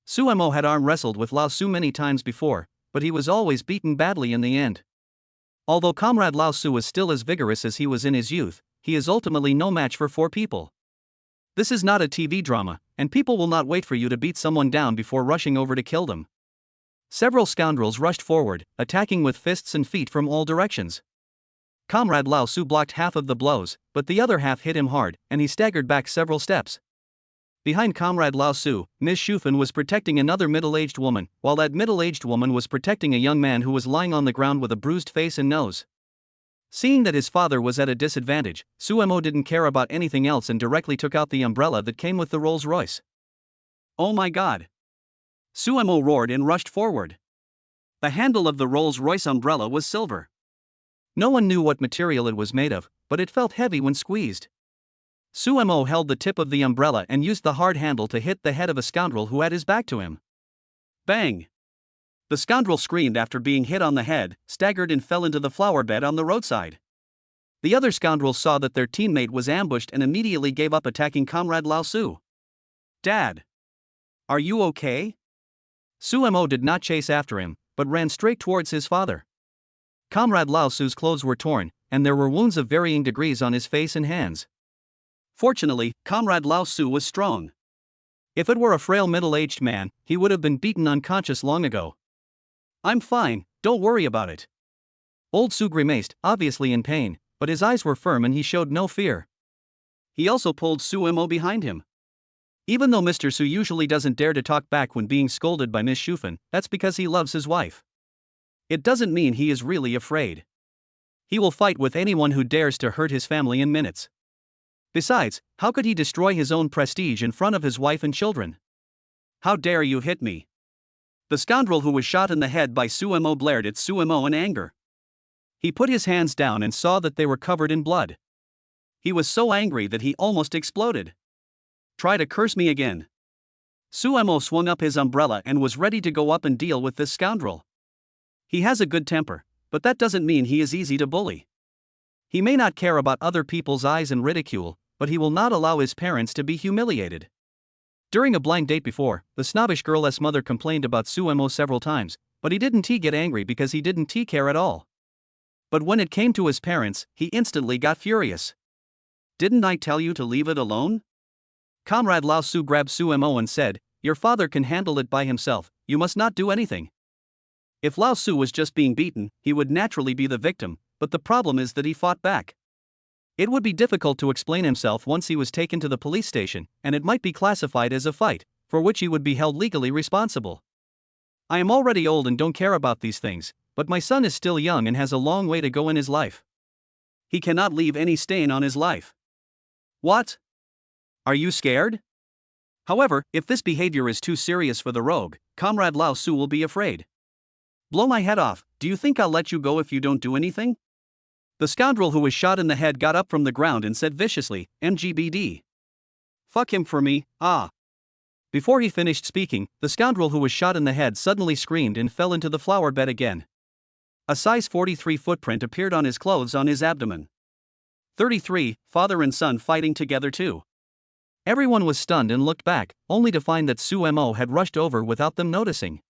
Suemo had arm wrestled with Lao Su many times before, but he was always beaten badly in the end. Although Comrade Lao Su is still as vigorous as he was in his youth, he is ultimately no match for 4 people. This is not a TV drama, and people will not wait for you to beat someone down before rushing over to kill them. Several scoundrels rushed forward, attacking with fists and feet from all directions. Comrade Lao Su blocked half of the blows, but the other half hit him hard, and he staggered back several steps. Behind Comrade Lao Su, Ms. Shufan was protecting another middle-aged woman, while that middle-aged woman was protecting a young man who was lying on the ground with a bruised face and nose. Seeing that his father was at a disadvantage, Suemo didn't care about anything else and directly took out the umbrella that came with the Rolls-Royce. "Oh my god!" Suemo roared and rushed forward. The handle of the Rolls-Royce umbrella was silver. No one knew what material it was made of, but it felt heavy when squeezed. Suemo held the tip of the umbrella and used the hard handle to hit the head of a scoundrel who had his back to him. Bang! The scoundrel screamed after being hit on the head, staggered and fell into the flower bed on the roadside. The other scoundrels saw that their teammate was ambushed and immediately gave up attacking Comrade Lao Su. "Dad! Are you okay?" Suemo did not chase after him, but ran straight towards his father. Comrade Lao Su's clothes were torn, and there were wounds of varying degrees on his face and hands. Fortunately, Comrade Lao Su was strong. If it were a frail middle-aged man, he would have been beaten unconscious long ago. "I'm fine, don't worry about it." Old Su grimaced, obviously in pain, but his eyes were firm and he showed no fear. He also pulled Suemo behind him. Even though Mr. Su usually doesn't dare to talk back when being scolded by Miss Shufan, that's because he loves his wife. It doesn't mean he is really afraid. He will fight with anyone who dares to hurt his family in minutes. Besides, how could he destroy his own prestige in front of his wife and children? "How dare you hit me?" The scoundrel who was shot in the head by Suemo blared at Suemo in anger. He put his hands down and saw that they were covered in blood. He was so angry that he almost exploded. "Try to curse me again." Suemo swung up his umbrella and was ready to go up and deal with this scoundrel. He has a good temper, but that doesn't mean he is easy to bully. He may not care about other people's eyes and ridicule, but he will not allow his parents to be humiliated. During a blind date before, the snobbish girl's mother complained about Suemo several times, but he didn't get angry because he didn't care at all. But when it came to his parents, he instantly got furious. "Didn't I tell you to leave it alone?" Comrade Lao Su grabbed Suemo and said, "Your father can handle it by himself, you must not do anything." If Lao Su was just being beaten, he would naturally be the victim, but the problem is that he fought back. It would be difficult to explain himself once he was taken to the police station, and it might be classified as a fight, for which he would be held legally responsible. "I am already old and don't care about these things, but my son is still young and has a long way to go in his life. He cannot leave any stain on his life." "What? Are you scared?" However, if this behavior is too serious for the rogue, Comrade Lao Su will be afraid. "Blow my head off, do you think I'll let you go if you don't do anything?" The scoundrel who was shot in the head got up from the ground and said viciously, "MGBD. Fuck him for me, ah." Before he finished speaking, the scoundrel who was shot in the head suddenly screamed and fell into the flower bed again. A size 43 footprint appeared on his clothes on his abdomen. 33, father and son fighting together too. Everyone was stunned and looked back, only to find that Suemo had rushed over without them noticing.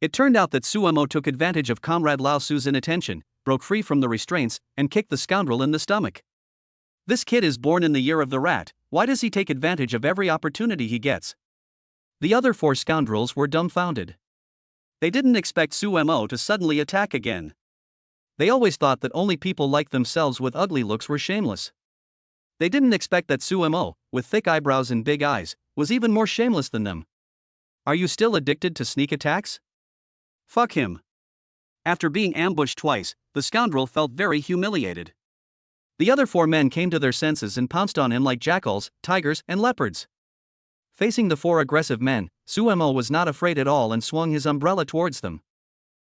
It turned out that Suemo took advantage of Comrade Lao Su's inattention, broke free from the restraints, and kicked the scoundrel in the stomach. This kid is born in the year of the rat, why does he take advantage of every opportunity he gets? The other 4 scoundrels were dumbfounded. They didn't expect Suemo to suddenly attack again. They always thought that only people like themselves with ugly looks were shameless. They didn't expect that Suemo, with thick eyebrows and big eyes, was even more shameless than them. Are you still addicted to sneak attacks? Fuck him. After being ambushed twice, the scoundrel felt very humiliated. The other 4 men came to their senses and pounced on him like jackals, tigers, and leopards. Facing the 4 aggressive men, Suemo was not afraid at all and swung his umbrella towards them.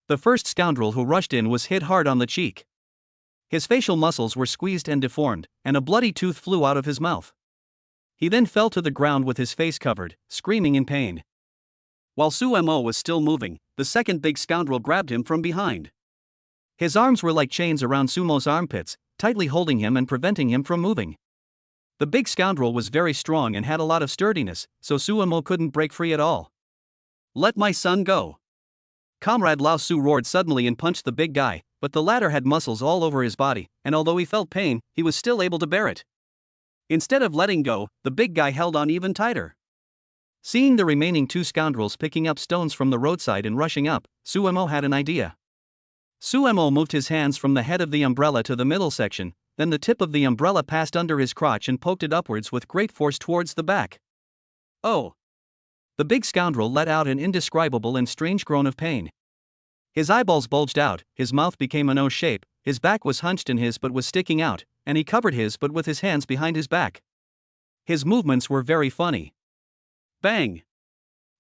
The first scoundrel who rushed in was hit hard on the cheek. His facial muscles were squeezed and deformed, and a bloody tooth flew out of his mouth. He then fell to the ground with his face covered, screaming in pain. While Suemo was still moving, the second big scoundrel grabbed him from behind. His arms were like chains around Sumo's armpits, tightly holding him and preventing him from moving. The big scoundrel was very strong and had a lot of sturdiness, so Suemo couldn't break free at all. "Let my son go." Comrade Lao Su roared suddenly and punched the big guy, but the latter had muscles all over his body, and although he felt pain, he was still able to bear it. Instead of letting go, the big guy held on even tighter. Seeing the remaining two scoundrels picking up stones from the roadside and rushing up, Suemo had an idea. Suemo moved his hands from the head of the umbrella to the middle section, then the tip of the umbrella passed under his crotch and poked it upwards with great force towards the back. Oh! The big scoundrel let out an indescribable and strange groan of pain. His eyeballs bulged out, his mouth became an O shape, his back was hunched and his butt was sticking out, and he covered his butt with his hands behind his back. His movements were very funny. Bang!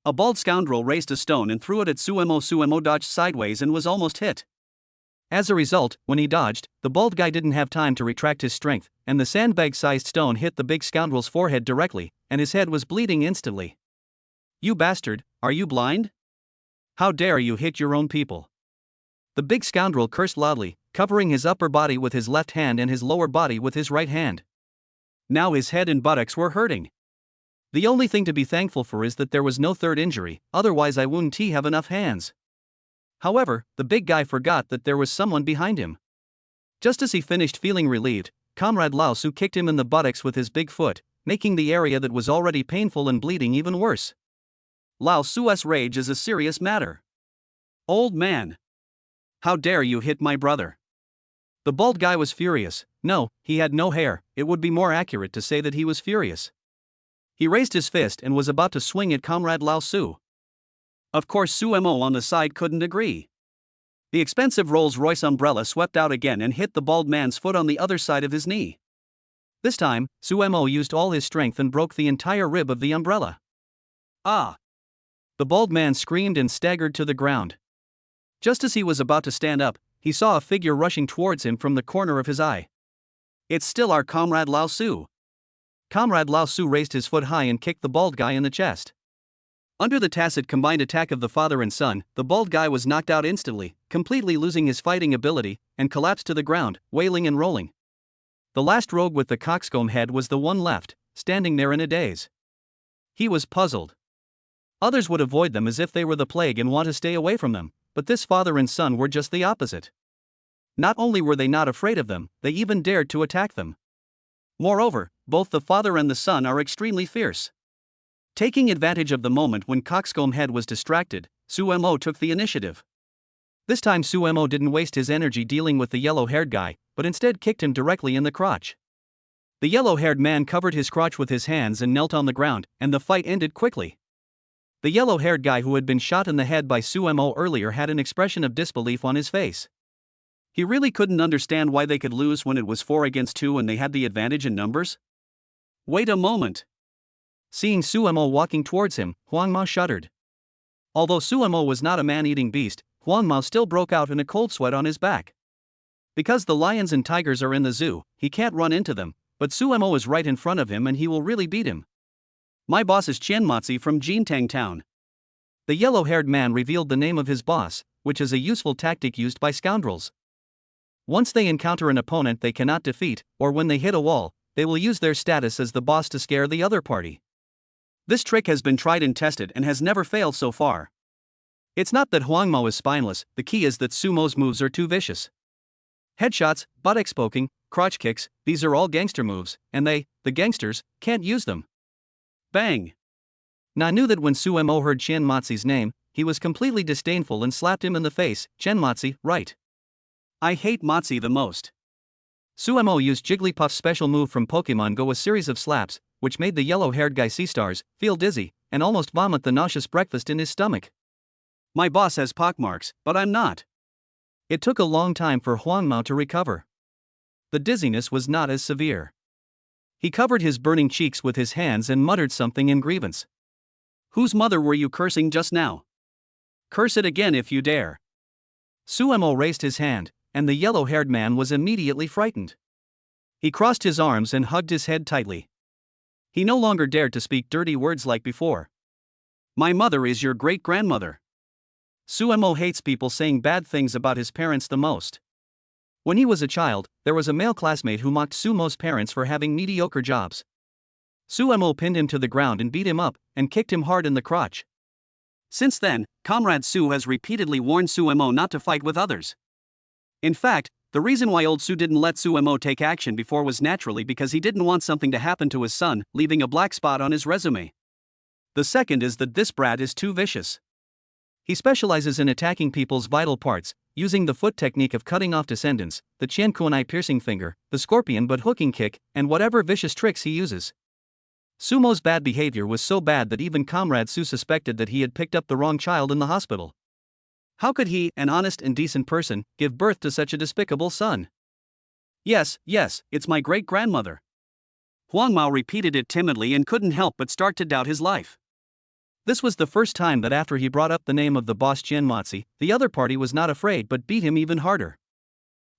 A bald scoundrel raised a stone and threw it at Suemo. Suemo dodged sideways and was almost hit. As a result, when he dodged, the bald guy didn't have time to retract his strength, and the sandbag-sized stone hit the big scoundrel's forehead directly, and his head was bleeding instantly. You bastard, are you blind? How dare you hit your own people? The big scoundrel cursed loudly, covering his upper body with his left hand and his lower body with his right hand. Now his head and buttocks were hurting. The only thing to be thankful for is that there was no third injury, otherwise I wouldn't have enough hands. However, the big guy forgot that there was someone behind him. Just as he finished feeling relieved, Comrade Lao Su kicked him in the buttocks with his big foot, making the area that was already painful and bleeding even worse. Lao Su's rage is a serious matter. Old man! How dare you hit my brother? The bald guy was furious. No, he had no hair, it would be more accurate to say that he was furious. He raised his fist and was about to swing at Comrade Lao Su. Of course Suemo on the side couldn't agree. The expensive Rolls-Royce umbrella swept out again and hit the bald man's foot on the other side of his knee. This time, Suemo used all his strength and broke the entire rib of the umbrella. Ah! The bald man screamed and staggered to the ground. Just as he was about to stand up, he saw a figure rushing towards him from the corner of his eye. It's still our Comrade Lao Su. Comrade Lao Su raised his foot high and kicked the bald guy in the chest. Under the tacit combined attack of the father and son, the bald guy was knocked out instantly, completely losing his fighting ability, and collapsed to the ground, wailing and rolling. The last rogue with the coxcomb head was the one left, standing there in a daze. He was puzzled. Others would avoid them as if they were the plague and want to stay away from them, but this father and son were just the opposite. Not only were they not afraid of them, they even dared to attack them. Moreover, both the father and the son are extremely fierce. Taking advantage of the moment when Coxcomb Head was distracted, Suemo took the initiative. This time Suemo didn't waste his energy dealing with the yellow-haired guy, but instead kicked him directly in the crotch. The yellow-haired man covered his crotch with his hands and knelt on the ground, and the fight ended quickly. The yellow-haired guy who had been shot in the head by Suemo earlier had an expression of disbelief on his face. He really couldn't understand why they could lose when it was 4 against 2 and they had the advantage in numbers. Wait a moment. Seeing Suemo walking towards him, Huang Mao shuddered. Although Suemo was not a man-eating beast, Huang Mao still broke out in a cold sweat on his back. Because the lions and tigers are in the zoo, he can't run into them, but Suemo is right in front of him and he will really beat him. My boss is Qianmatzi from Jintang Town. The yellow-haired man revealed the name of his boss, which is a useful tactic used by scoundrels. Once they encounter an opponent they cannot defeat, or when they hit a wall, they will use their status as the boss to scare the other party. This trick has been tried and tested and has never failed so far. It's not that Huang Mao is spineless, the key is that Sumo's moves are too vicious. Headshots, buttocks poking, crotch kicks, these are all gangster moves, and they, the gangsters, can't use them. Bang! Na knew that when Suemo heard Qianmatzi's name, he was completely disdainful and slapped him in the face. Qianmatzi, right. I hate Matzi the most. Suemo used Jigglypuff's special move from Pokemon Go, a series of slaps, which made the yellow-haired guy see stars, feel dizzy, and almost vomit the nauseous breakfast in his stomach. My boss has pockmarks, but I'm not. It took a long time for Huang Mao to recover. The dizziness was not as severe. He covered his burning cheeks with his hands and muttered something in grievance. Whose mother were you cursing just now? Curse it again if you dare. Suemo raised his hand, and the yellow-haired man was immediately frightened. He crossed his arms and hugged his head tightly. He no longer dared to speak dirty words like before. My mother is your great-grandmother. Suemo hates people saying bad things about his parents the most. When he was a child, there was a male classmate who mocked Sumo's parents for having mediocre jobs. Suemo pinned him to the ground and beat him up, and kicked him hard in the crotch. Since then, Comrade Su has repeatedly warned Suemo not to fight with others. In fact, the reason why old Su didn't let Suemo take action before was naturally because he didn't want something to happen to his son, leaving a black spot on his resume. The second is that this brat is too vicious. He specializes in attacking people's vital parts, using the foot technique of cutting off descendants, the Qian Kunai piercing finger, the scorpion butt hooking kick, and whatever vicious tricks he uses. Sumo's bad behavior was so bad that even Comrade Su suspected that he had picked up the wrong child in the hospital. How could he, an honest and decent person, give birth to such a despicable son? Yes, it's my great-grandmother. Huang Mao repeated it timidly and couldn't help but start to doubt his life. This was the first time that after he brought up the name of the boss Qianmozi, the other party was not afraid but beat him even harder.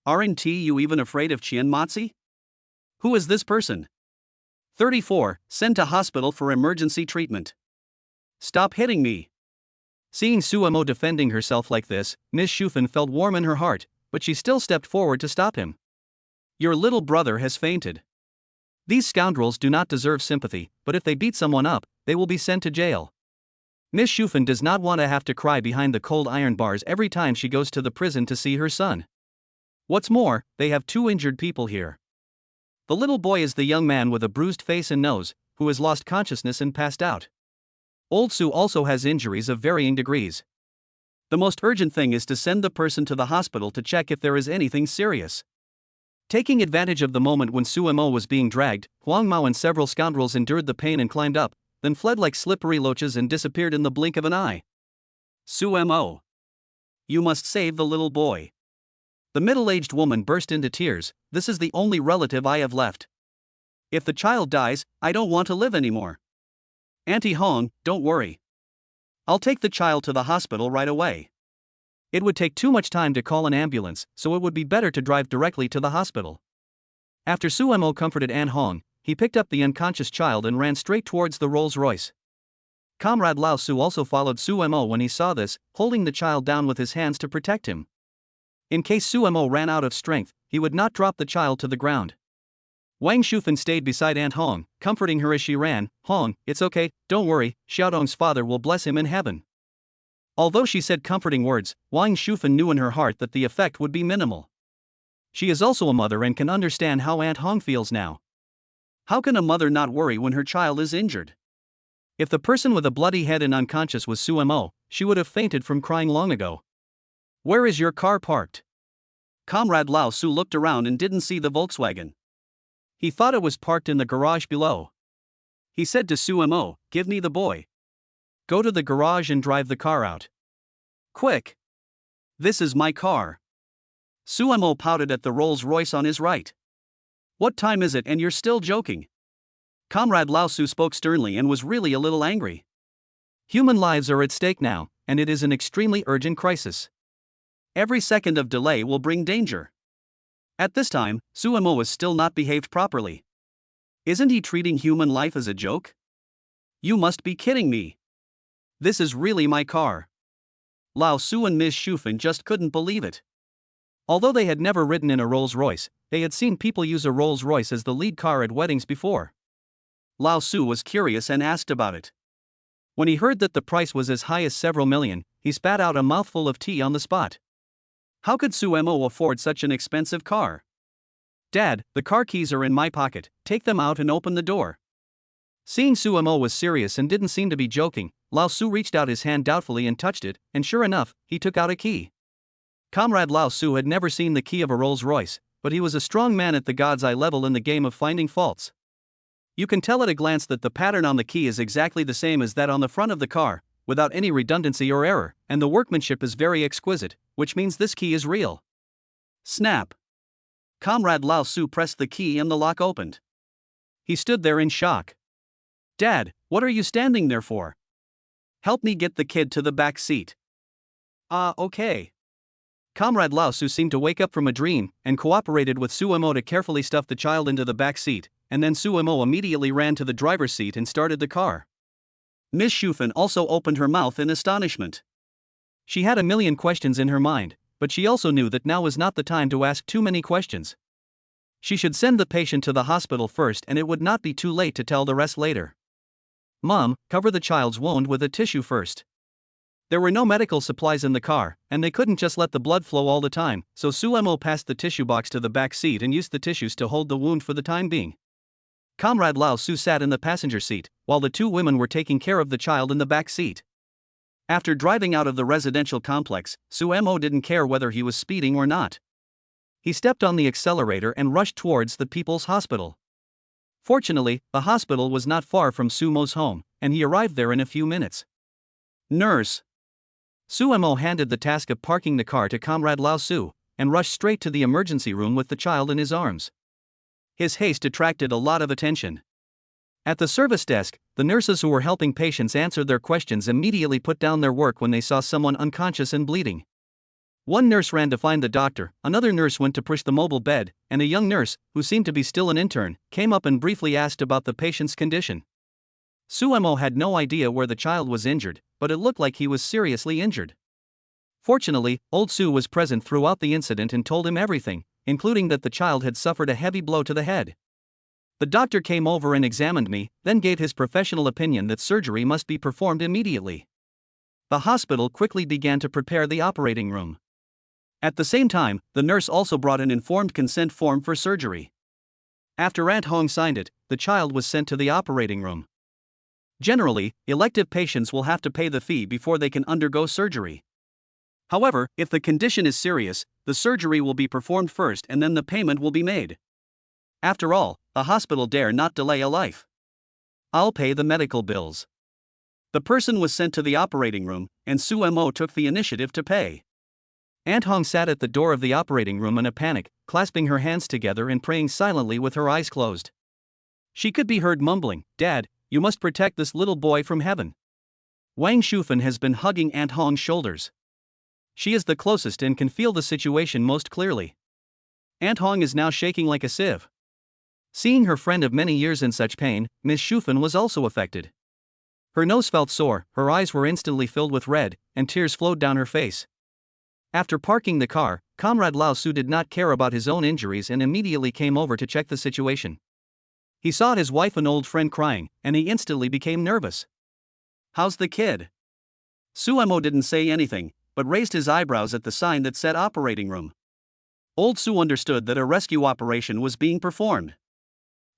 Aren't you even afraid of Qianmozi? Who is this person? 34, sent to hospital for emergency treatment. Stop hitting me. Seeing Suemo defending herself like this, Ms. Shufan felt warm in her heart, but she still stepped forward to stop him. Your little brother has fainted. These scoundrels do not deserve sympathy, but if they beat someone up, they will be sent to jail. Ms. Shufan does not want to have to cry behind the cold iron bars every time she goes to the prison to see her son. What's more, they have 2 injured people here. The little boy is the young man with a bruised face and nose, who has lost consciousness and passed out. Old Su also has injuries of varying degrees. The most urgent thing is to send the person to the hospital to check if there is anything serious. Taking advantage of the moment when Suemo was being dragged, Huang Mao and several scoundrels endured the pain and climbed up, then fled like slippery loaches and disappeared in the blink of an eye. Suemo! You must save the little boy. The middle-aged woman burst into tears. This is the only relative I have left. If the child dies, I don't want to live anymore. Auntie Hong, don't worry. I'll take the child to the hospital right away. It would take too much time to call an ambulance, so it would be better to drive directly to the hospital. After Suemo comforted Aunt Hong, he picked up the unconscious child and ran straight towards the Rolls-Royce. Comrade Lao Su also followed Suemo when he saw this, holding the child down with his hands to protect him. In case Suemo ran out of strength, he would not drop the child to the ground. Wang Shufan stayed beside Aunt Hong, comforting her as she ran. Hong, it's okay, don't worry, Xiaodong's father will bless him in heaven. Although she said comforting words, Wang Shufan knew in her heart that the effect would be minimal. She is also a mother and can understand how Aunt Hong feels now. How can a mother not worry when her child is injured? If the person with a bloody head and unconscious was Suemo, she would have fainted from crying long ago. Where is your car parked? Comrade Lao Su looked around and didn't see the Volkswagen. He thought it was parked in the garage below. He said to Suemo, give me the boy. Go to the garage and drive the car out. Quick! This is my car. Suemo pouted at the Rolls-Royce on his right. What time is it and you're still joking? Comrade Lao Su spoke sternly and was really a little angry. Human lives are at stake now, and it is an extremely urgent crisis. Every second of delay will bring danger. At this time, Suemo was still not behaved properly. Isn't he treating human life as a joke? You must be kidding me. This is really my car. Lao Su and Ms. Shufan just couldn't believe it. Although they had never ridden in a Rolls-Royce, they had seen people use a Rolls-Royce as the lead car at weddings before. Lao Su was curious and asked about it. When he heard that the price was as high as several million, he spat out a mouthful of tea on the spot. How could Suemo afford such an expensive car? Dad, the car keys are in my pocket, take them out and open the door. Seeing Suemo was serious and didn't seem to be joking, Lao Su reached out his hand doubtfully and touched it, and sure enough, he took out a key. Comrade Lao Su had never seen the key of a Rolls-Royce, but he was a strong man at the God's eye level in the game of finding faults. You can tell at a glance that the pattern on the key is exactly the same as that on the front of the car, without any redundancy or error, and the workmanship is very exquisite, which means this key is real. Snap! Comrade Lao Su pressed the key and the lock opened. He stood there in shock. Dad, what are you standing there for? Help me get the kid to the back seat. Okay. Comrade Lao Su seemed to wake up from a dream, and cooperated with Suemo to carefully stuff the child into the back seat, and then Suemo immediately ran to the driver's seat and started the car. Ms. Shufan also opened her mouth in astonishment. She had a million questions in her mind, but she also knew that now was not the time to ask too many questions. She should send the patient to the hospital first and it would not be too late to tell the rest later. Mom, cover the child's wound with a tissue first. There were no medical supplies in the car, and they couldn't just let the blood flow all the time, so Suemo passed the tissue box to the back seat and used the tissues to hold the wound for the time being. Comrade Lao Su sat in the passenger seat, while the two women were taking care of the child in the back seat. After driving out of the residential complex, Suemo didn't care whether he was speeding or not. He stepped on the accelerator and rushed towards the People's Hospital. Fortunately, the hospital was not far from Sumo's home, and he arrived there in a few minutes. Nurse. Suemo handed the task of parking the car to Comrade Lao Su, and rushed straight to the emergency room with the child in his arms. His haste attracted a lot of attention. At the service desk, the nurses who were helping patients answer their questions immediately put down their work when they saw someone unconscious and bleeding. One nurse ran to find the doctor, another nurse went to push the mobile bed, and a young nurse, who seemed to be still an intern, came up and briefly asked about the patient's condition. Suemo had no idea where the child was injured, but it looked like he was seriously injured. Fortunately, old Su was present throughout the incident and told him everything, including that the child had suffered a heavy blow to the head. The doctor came over and examined me, then gave his professional opinion that surgery must be performed immediately. The hospital quickly began to prepare the operating room. At the same time, the nurse also brought an informed consent form for surgery. After Aunt Hong signed it, the child was sent to the operating room. Generally, elective patients will have to pay the fee before they can undergo surgery. However, if the condition is serious, the surgery will be performed first and then the payment will be made. After all, a hospital dare not delay a life. I'll pay the medical bills. The person was sent to the operating room, and Suemo took the initiative to pay. Aunt Hong sat at the door of the operating room in a panic, clasping her hands together and praying silently with her eyes closed. She could be heard mumbling, "Dad, you must protect this little boy from heaven." Wang Shufen has been hugging Aunt Hong's shoulders. She is the closest and can feel the situation most clearly. Aunt Hong is now shaking like a sieve. Seeing her friend of many years in such pain, Miss Shufen was also affected. Her nose felt sore, her eyes were instantly filled with red, and tears flowed down her face. After parking the car, Comrade Lao Su did not care about his own injuries and immediately came over to check the situation. He saw his wife and old friend crying, and he instantly became nervous. "How's the kid?" Suemo didn't say anything, but raised his eyebrows at the sign that said operating room. Old Su understood that a rescue operation was being performed.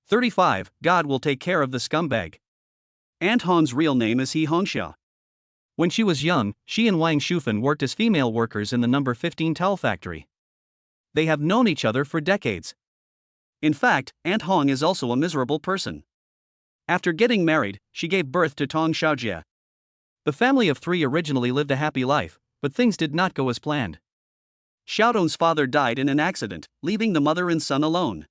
35. God will take care of the scumbag. Aunt Hong's real name is He Hongxia. When she was young, she and Wang Shufen worked as female workers in the number 15 towel factory. They have known each other for decades. In fact, Aunt Hong is also a miserable person. After getting married, she gave birth to Tong Xiaojie. The family of three originally lived a happy life, but things did not go as planned. Xiaodong's father died in an accident, leaving the mother and son alone.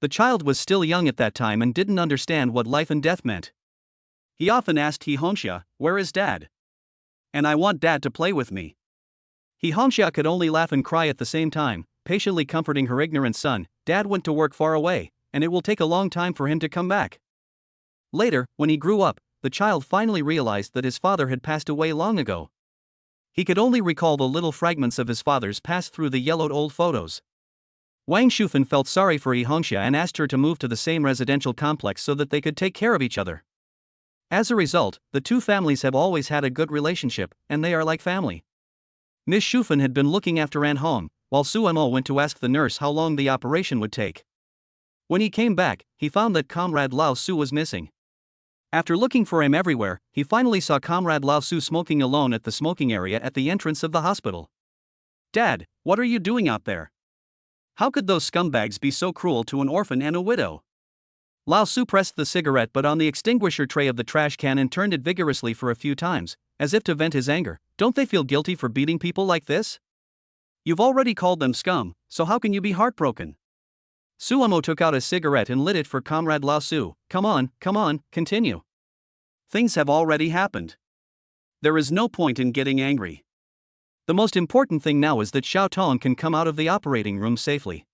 The child was still young at that time and didn't understand what life and death meant. He often asked He Hongxia, "Where is Dad? And I want Dad to play with me." He Hongxia could only laugh and cry at the same time, patiently comforting her ignorant son. "Dad went to work far away, and it will take a long time for him to come back." Later, when he grew up, the child finally realized that his father had passed away long ago. He could only recall the little fragments of his father's past through the yellowed old photos. Wang Shufen felt sorry for He Hongxia and asked her to move to the same residential complex so that they could take care of each other. As a result, the two families have always had a good relationship, and they are like family. Miss Shufen had been looking after Aunt Hong, while Suemo went to ask the nurse how long the operation would take. When he came back, he found that Comrade Lao Su was missing. After looking for him everywhere, he finally saw Comrade Lao Su smoking alone at the smoking area at the entrance of the hospital. "Dad, what are you doing out there? How could those scumbags be so cruel to an orphan and a widow?" Lao Su pressed the cigarette butt on the extinguisher tray of the trash can and turned it vigorously for a few times, as if to vent his anger. "Don't they feel guilty for beating people like this? You've already called them scum, so how can you be heartbroken?" Suemo took out a cigarette and lit it for Comrade Lao Su. Come on, continue. Things have already happened. There is no point in getting angry. The most important thing now is that Xiao Tong can come out of the operating room safely.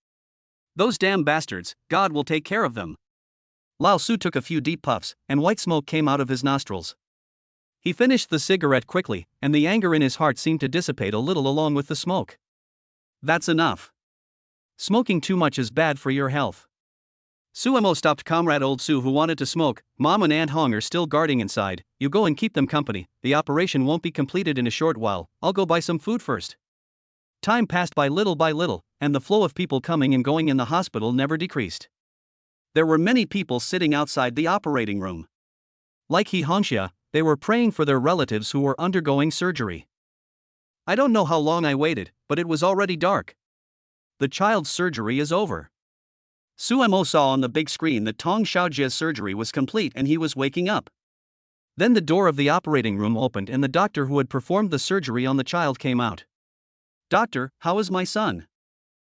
Those damn bastards, God will take care of them." Lao Su took a few deep puffs, and white smoke came out of his nostrils. He finished the cigarette quickly, and the anger in his heart seemed to dissipate a little along with the smoke. "That's enough. Smoking too much is bad for your health." Suemo stopped Comrade Old Su who wanted to smoke. Mom and Aunt Hong are still guarding inside. You go and keep them company. The operation won't be completed in a short while. I'll go buy some food first. Time passed by little, and the flow of people coming and going in the hospital never decreased. There were many people sitting outside the operating room. Like He Hongxia, they were praying for their relatives who were undergoing surgery. I don't know how long I waited, but it was already dark. The child's surgery is over. Suemo saw on the big screen that Tong Xiaojia's surgery was complete and he was waking up. Then the door of the operating room opened and the doctor who had performed the surgery on the child came out. Doctor, how is my son?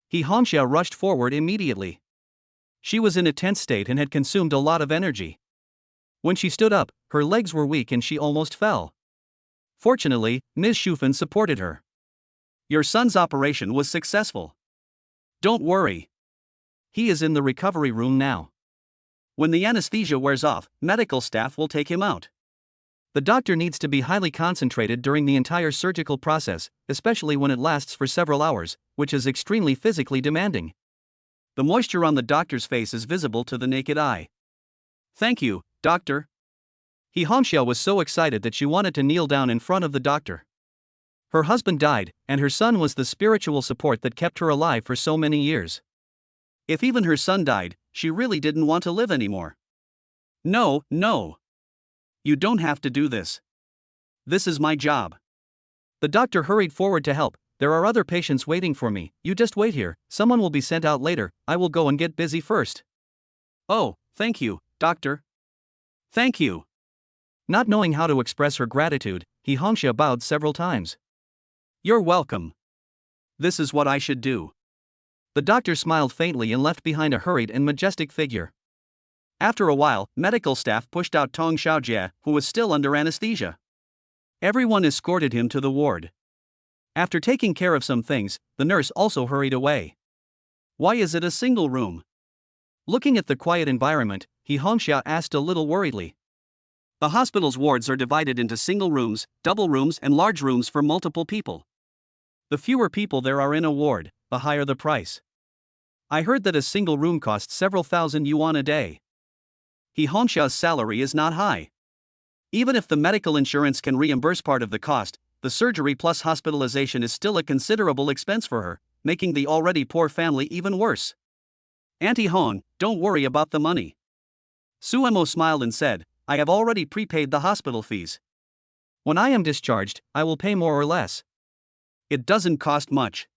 He Hongxia rushed forward immediately. She was in a tense state and had consumed a lot of energy. When she stood up, her legs were weak and she almost fell. Fortunately, Ms. Shufan supported her. Your son's operation was successful. Don't worry. He is in the recovery room now. When the anesthesia wears off, medical staff will take him out. The doctor needs to be highly concentrated during the entire surgical process, especially when it lasts for several hours, which is extremely physically demanding. The moisture on the doctor's face is visible to the naked eye. Thank you, doctor. He Hongxia was so excited that she wanted to kneel down in front of the doctor. Her husband died, and her son was the spiritual support that kept her alive for so many years. If even her son died, she really didn't want to live anymore. No. You don't have to do this. This is my job. The doctor hurried forward to help. There are other patients waiting for me. You just wait here. Someone will be sent out later. I will go and get busy first. Oh, thank you, doctor. Thank you. Not knowing how to express her gratitude, He Hongxia bowed several times. You're welcome. This is what I should do. The doctor smiled faintly and left behind a hurried and majestic figure. After a while, medical staff pushed out Tong Xiaojie, who was still under anesthesia. Everyone escorted him to the ward. After taking care of some things, the nurse also hurried away. Why is it a single room? Looking at the quiet environment, He Hongxia asked a little worriedly. The hospital's wards are divided into single rooms, double rooms and large rooms for multiple people. The fewer people there are in a ward, the higher the price. I heard that a single room costs several thousand yuan a day. He Hongxia's salary is not high. Even if the medical insurance can reimburse part of the cost, the surgery plus hospitalization is still a considerable expense for her, making the already poor family even worse. Auntie Hong, don't worry about the money. Suemo smiled and said, I have already prepaid the hospital fees. When I am discharged, I will pay more or less. It doesn't cost much.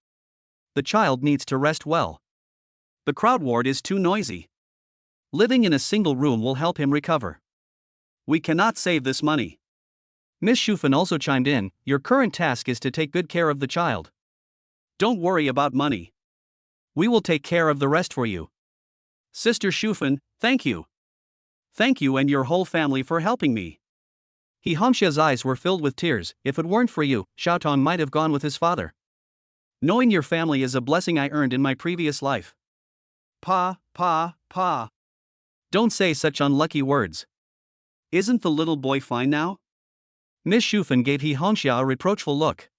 The child needs to rest well. The crowd ward is too noisy. Living in a single room will help him recover. We cannot save this money. Miss Shufan also chimed in, your current task is to take good care of the child. Don't worry about money. We will take care of the rest for you. Sister Shufan, thank you. Thank you and your whole family for helping me. He Hongxia's eyes were filled with tears. If it weren't for you, Xiaotong might have gone with his father. Knowing your family is a blessing I earned in my previous life. Pa. Don't say such unlucky words. Isn't the little boy fine now? Miss Shufan gave He Hongxia a reproachful look.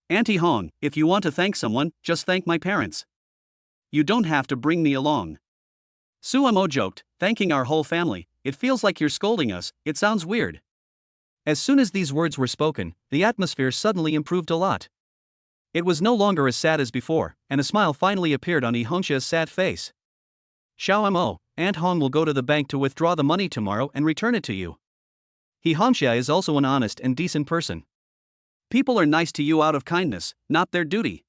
Auntie Hong, if you want to thank someone, just thank my parents. You don't have to bring me along. Suemo joked, thanking our whole family, it feels like you're scolding us, it sounds weird. As soon as these words were spoken, the atmosphere suddenly improved a lot. It was no longer as sad as before, and a smile finally appeared on He Hongxia's sad face. Xiaomo, Aunt Hong will go to the bank to withdraw the money tomorrow and return it to you. He Hongxia is also an honest and decent person. People are nice to you out of kindness, not their duty.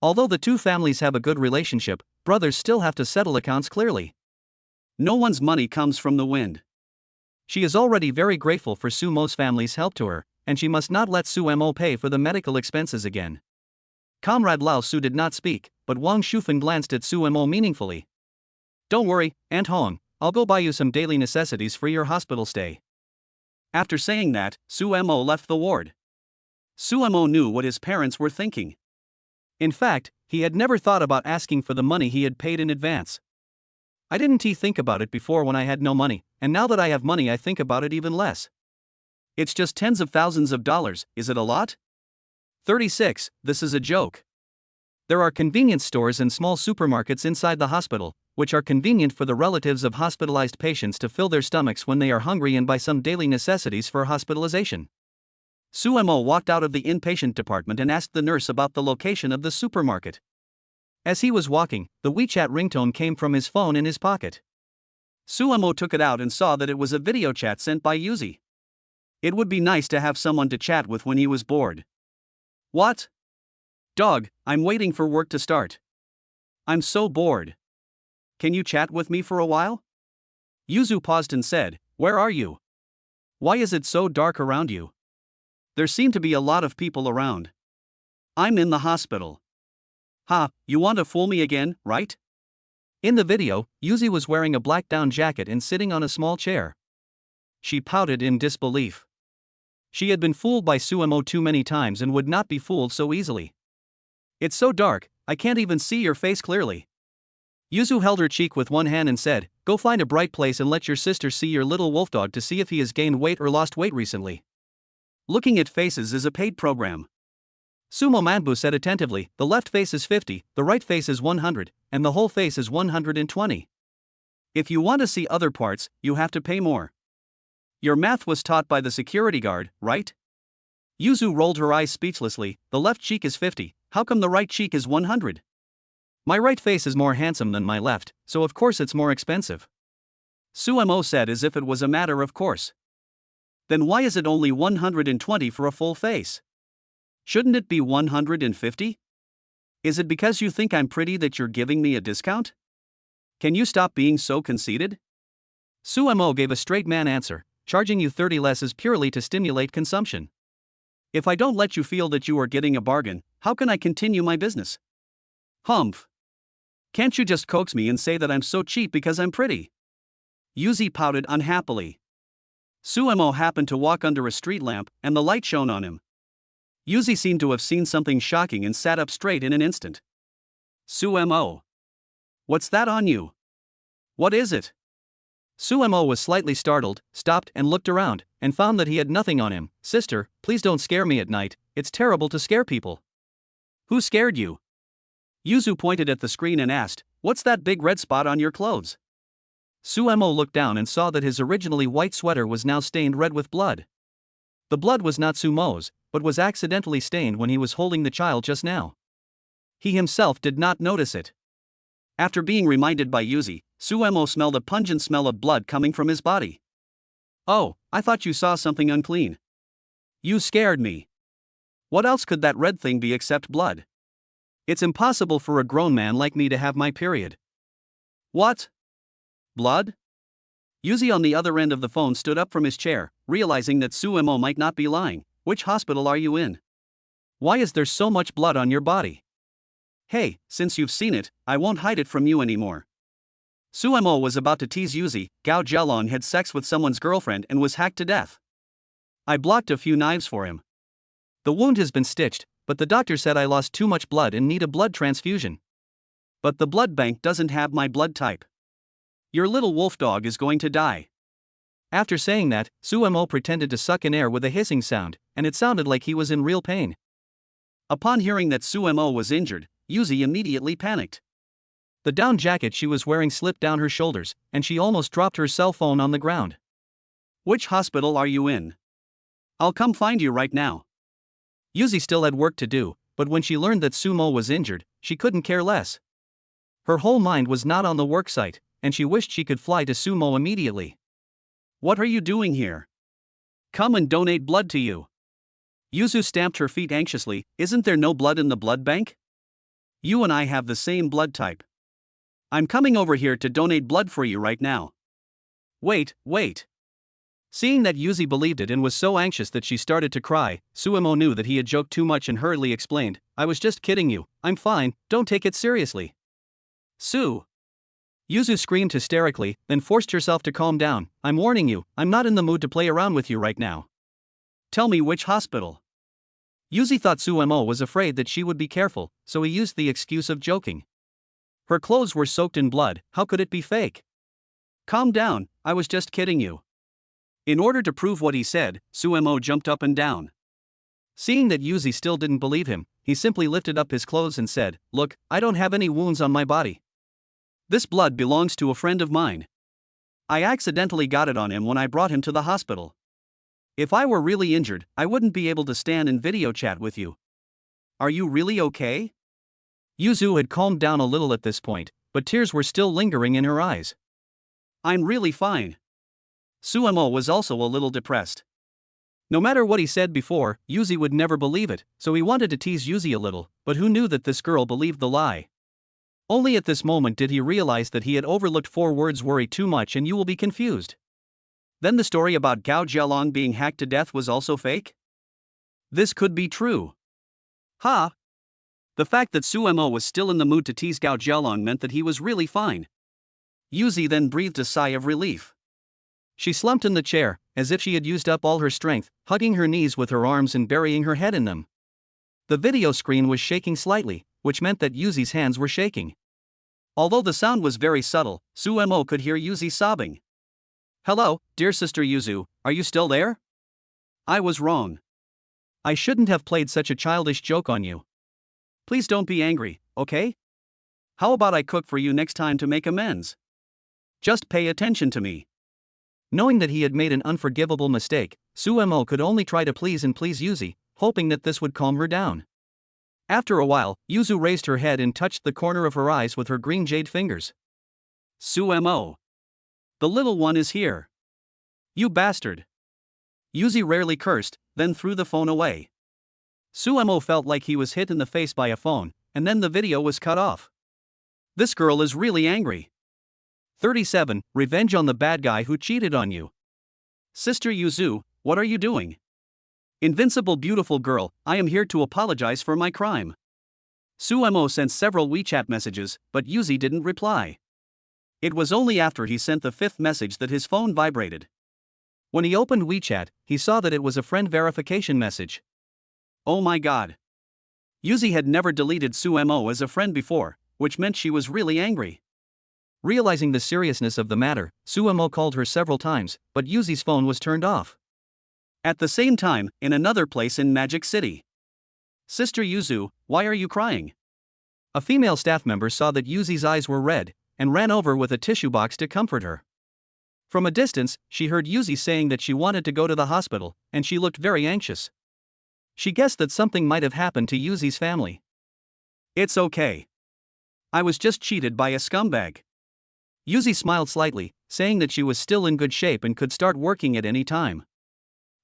Although the two families have a good relationship, brothers still have to settle accounts clearly. No one's money comes from the wind. She is already very grateful for Sumo's family's help to her, and she must not let Suemo pay for the medical expenses again. Comrade Lao Su did not speak, but Wang Shufan glanced at Suemo meaningfully. Don't worry, Aunt Hong, I'll go buy you some daily necessities for your hospital stay. After saying that, Suemo left the ward. Suemo knew what his parents were thinking. In fact, he had never thought about asking for the money he had paid in advance. I didn't think about it before when I had no money, and now that I have money I think about it even less. It's just tens of thousands of dollars, is it a lot? 36, this is a joke. There are convenience stores and small supermarkets inside the hospital, which are convenient for the relatives of hospitalized patients to fill their stomachs when they are hungry and buy some daily necessities for hospitalization. Suemo walked out of the inpatient department and asked the nurse about the location of the supermarket. As he was walking, the WeChat ringtone came from his phone in his pocket. Suemo took it out and saw that it was a video chat sent by Yuzi. It would be nice to have someone to chat with when he was bored. What? Dog, I'm waiting for work to start. I'm so bored. Can you chat with me for a while? Yuzu paused and said, Where are you? Why is it so dark around you? There seem to be a lot of people around. I'm in the hospital. Ha, you want to fool me again, right? In the video, Yuzi was wearing a black down jacket and sitting on a small chair. She pouted in disbelief. She had been fooled by Suemo too many times and would not be fooled so easily. It's so dark, I can't even see your face clearly. Yuzu held her cheek with one hand and said, Go find a bright place and let your sister see your little wolf dog to see if he has gained weight or lost weight recently. Looking at faces is a paid program. Sumo Manbu said attentively, the left face is 50, the right face is 100, and the whole face is 120. If you want to see other parts, you have to pay more. Your math was taught by the security guard, right? Yuzu rolled her eyes speechlessly, the left cheek is 50, how come the right cheek is 100? My right face is more handsome than my left, so of course it's more expensive. Suemo said as if it was a matter of course. Then why is it only 120 for a full face? Shouldn't it be 150? Is it because you think I'm pretty that you're giving me a discount? Can you stop being so conceited? Suemo gave a straight man answer, charging you 30 less is purely to stimulate consumption. If I don't let you feel that you are getting a bargain, how can I continue my business? Humph. Can't you just coax me and say that I'm so cheap because I'm pretty? Yuzi pouted unhappily. Suemo happened to walk under a street lamp, and the light shone on him. Yuzi seemed to have seen something shocking and sat up straight in an instant. Suemo. What's that on you? What is it? Suemo was slightly startled, stopped and looked around, and found that he had nothing on him. Sister, please don't scare me at night, it's terrible to scare people. Who scared you? Yuzu pointed at the screen and asked, What's that big red spot on your clothes? Suemo looked down and saw that his originally white sweater was now stained red with blood. The blood was not Sumo's, but was accidentally stained when he was holding the child just now. He himself did not notice it. After being reminded by Yuzi, Suemo smelled a pungent smell of blood coming from his body. Oh, I thought you saw something unclean. You scared me. What else could that red thing be except blood? It's impossible for a grown man like me to have my period. What? Blood? Yuzi on the other end of the phone stood up from his chair, realizing that Suemo might not be lying. Which hospital are you in? Why is there so much blood on your body? Hey, since you've seen it, I won't hide it from you anymore. Suemo was about to tease Yuzi. Gao Jialong had sex with someone's girlfriend and was hacked to death. I blocked a few knives for him. The wound has been stitched, but the doctor said I lost too much blood and need a blood transfusion. But the blood bank doesn't have my blood type. Your little wolf dog is going to die. After saying that, Suemo pretended to suck in air with a hissing sound, and it sounded like he was in real pain. Upon hearing that Suemo was injured, Yuzi immediately panicked. The down jacket she was wearing slipped down her shoulders, and she almost dropped her cell phone on the ground. Which hospital are you in? I'll come find you right now. Yuzi still had work to do, but when she learned that Sumo was injured, she couldn't care less. Her whole mind was not on the worksite, and she wished she could fly to Sumo immediately. What are you doing here? Come and donate blood to you. Yuzu stamped her feet anxiously. Isn't there no blood in the blood bank? You and I have the same blood type. I'm coming over here to donate blood for you right now. Wait. Seeing that Yuzi believed it and was so anxious that she started to cry, Suemo knew that he had joked too much and hurriedly explained, I was just kidding you, I'm fine, don't take it seriously. Su! Yuzu screamed hysterically, then forced herself to calm down. I'm warning you, I'm not in the mood to play around with you right now. Tell me which hospital. Yuzi thought Suemo was afraid that she would be careful, so he used the excuse of joking. Her clothes were soaked in blood, how could it be fake? Calm down, I was just kidding you. In order to prove what he said, Suemo jumped up and down. Seeing that Yuzi still didn't believe him, he simply lifted up his clothes and said, Look, I don't have any wounds on my body. This blood belongs to a friend of mine. I accidentally got it on him when I brought him to the hospital. If I were really injured, I wouldn't be able to stand and video chat with you. Are you really okay? Yuzu had calmed down a little at this point, but tears were still lingering in her eyes. I'm really fine. Suemo was also a little depressed. No matter what he said before, Yuzi would never believe it, so he wanted to tease Yuzi a little, but who knew that this girl believed the lie? Only at this moment did he realize that he had overlooked 4 words: worry too much and you will be confused. Then the story about Gao Jialong being hacked to death was also fake? This could be true. Ha! The fact that Suemo was still in the mood to tease Gao Jialong meant that he was really fine. Yuzi then breathed a sigh of relief. She slumped in the chair, as if she had used up all her strength, hugging her knees with her arms and burying her head in them. The video screen was shaking slightly, which meant that Yuzi's hands were shaking. Although the sound was very subtle, Suemo could hear Yuzi sobbing. Hello, dear sister Yuzu, are you still there? I was wrong. I shouldn't have played such a childish joke on you. Please don't be angry, okay? How about I cook for you next time to make amends? Just pay attention to me. Knowing that he had made an unforgivable mistake, Suemo could only try to please Yuzi, hoping that this would calm her down. After a while, Yuzu raised her head and touched the corner of her eyes with her green jade fingers. Suemo. The little one is here. You bastard. Yuzi rarely cursed, then threw the phone away. Suemo felt like he was hit in the face by a phone, and then the video was cut off. This girl is really angry. 37. Revenge on the bad guy who cheated on you. Sister Yuzu, what are you doing? Invincible beautiful girl, I am here to apologize for my crime. Suemo sent several WeChat messages, but Yuzi didn't reply. It was only after he sent the 5th message that his phone vibrated. When he opened WeChat, he saw that it was a friend verification message. Oh my god. Yuzi had never deleted Suemo as a friend before, which meant she was really angry. Realizing the seriousness of the matter, Suemo called her several times, but Yuzi's phone was turned off. At the same time, in another place in Magic City. Sister Yuzu, why are you crying? A female staff member saw that Yuzi's eyes were red, and ran over with a tissue box to comfort her. From a distance, she heard Yuzi saying that she wanted to go to the hospital, and she looked very anxious. She guessed that something might have happened to Yuzi's family. It's okay. I was just cheated by a scumbag. Yuzi smiled slightly, saying that she was still in good shape and could start working at any time.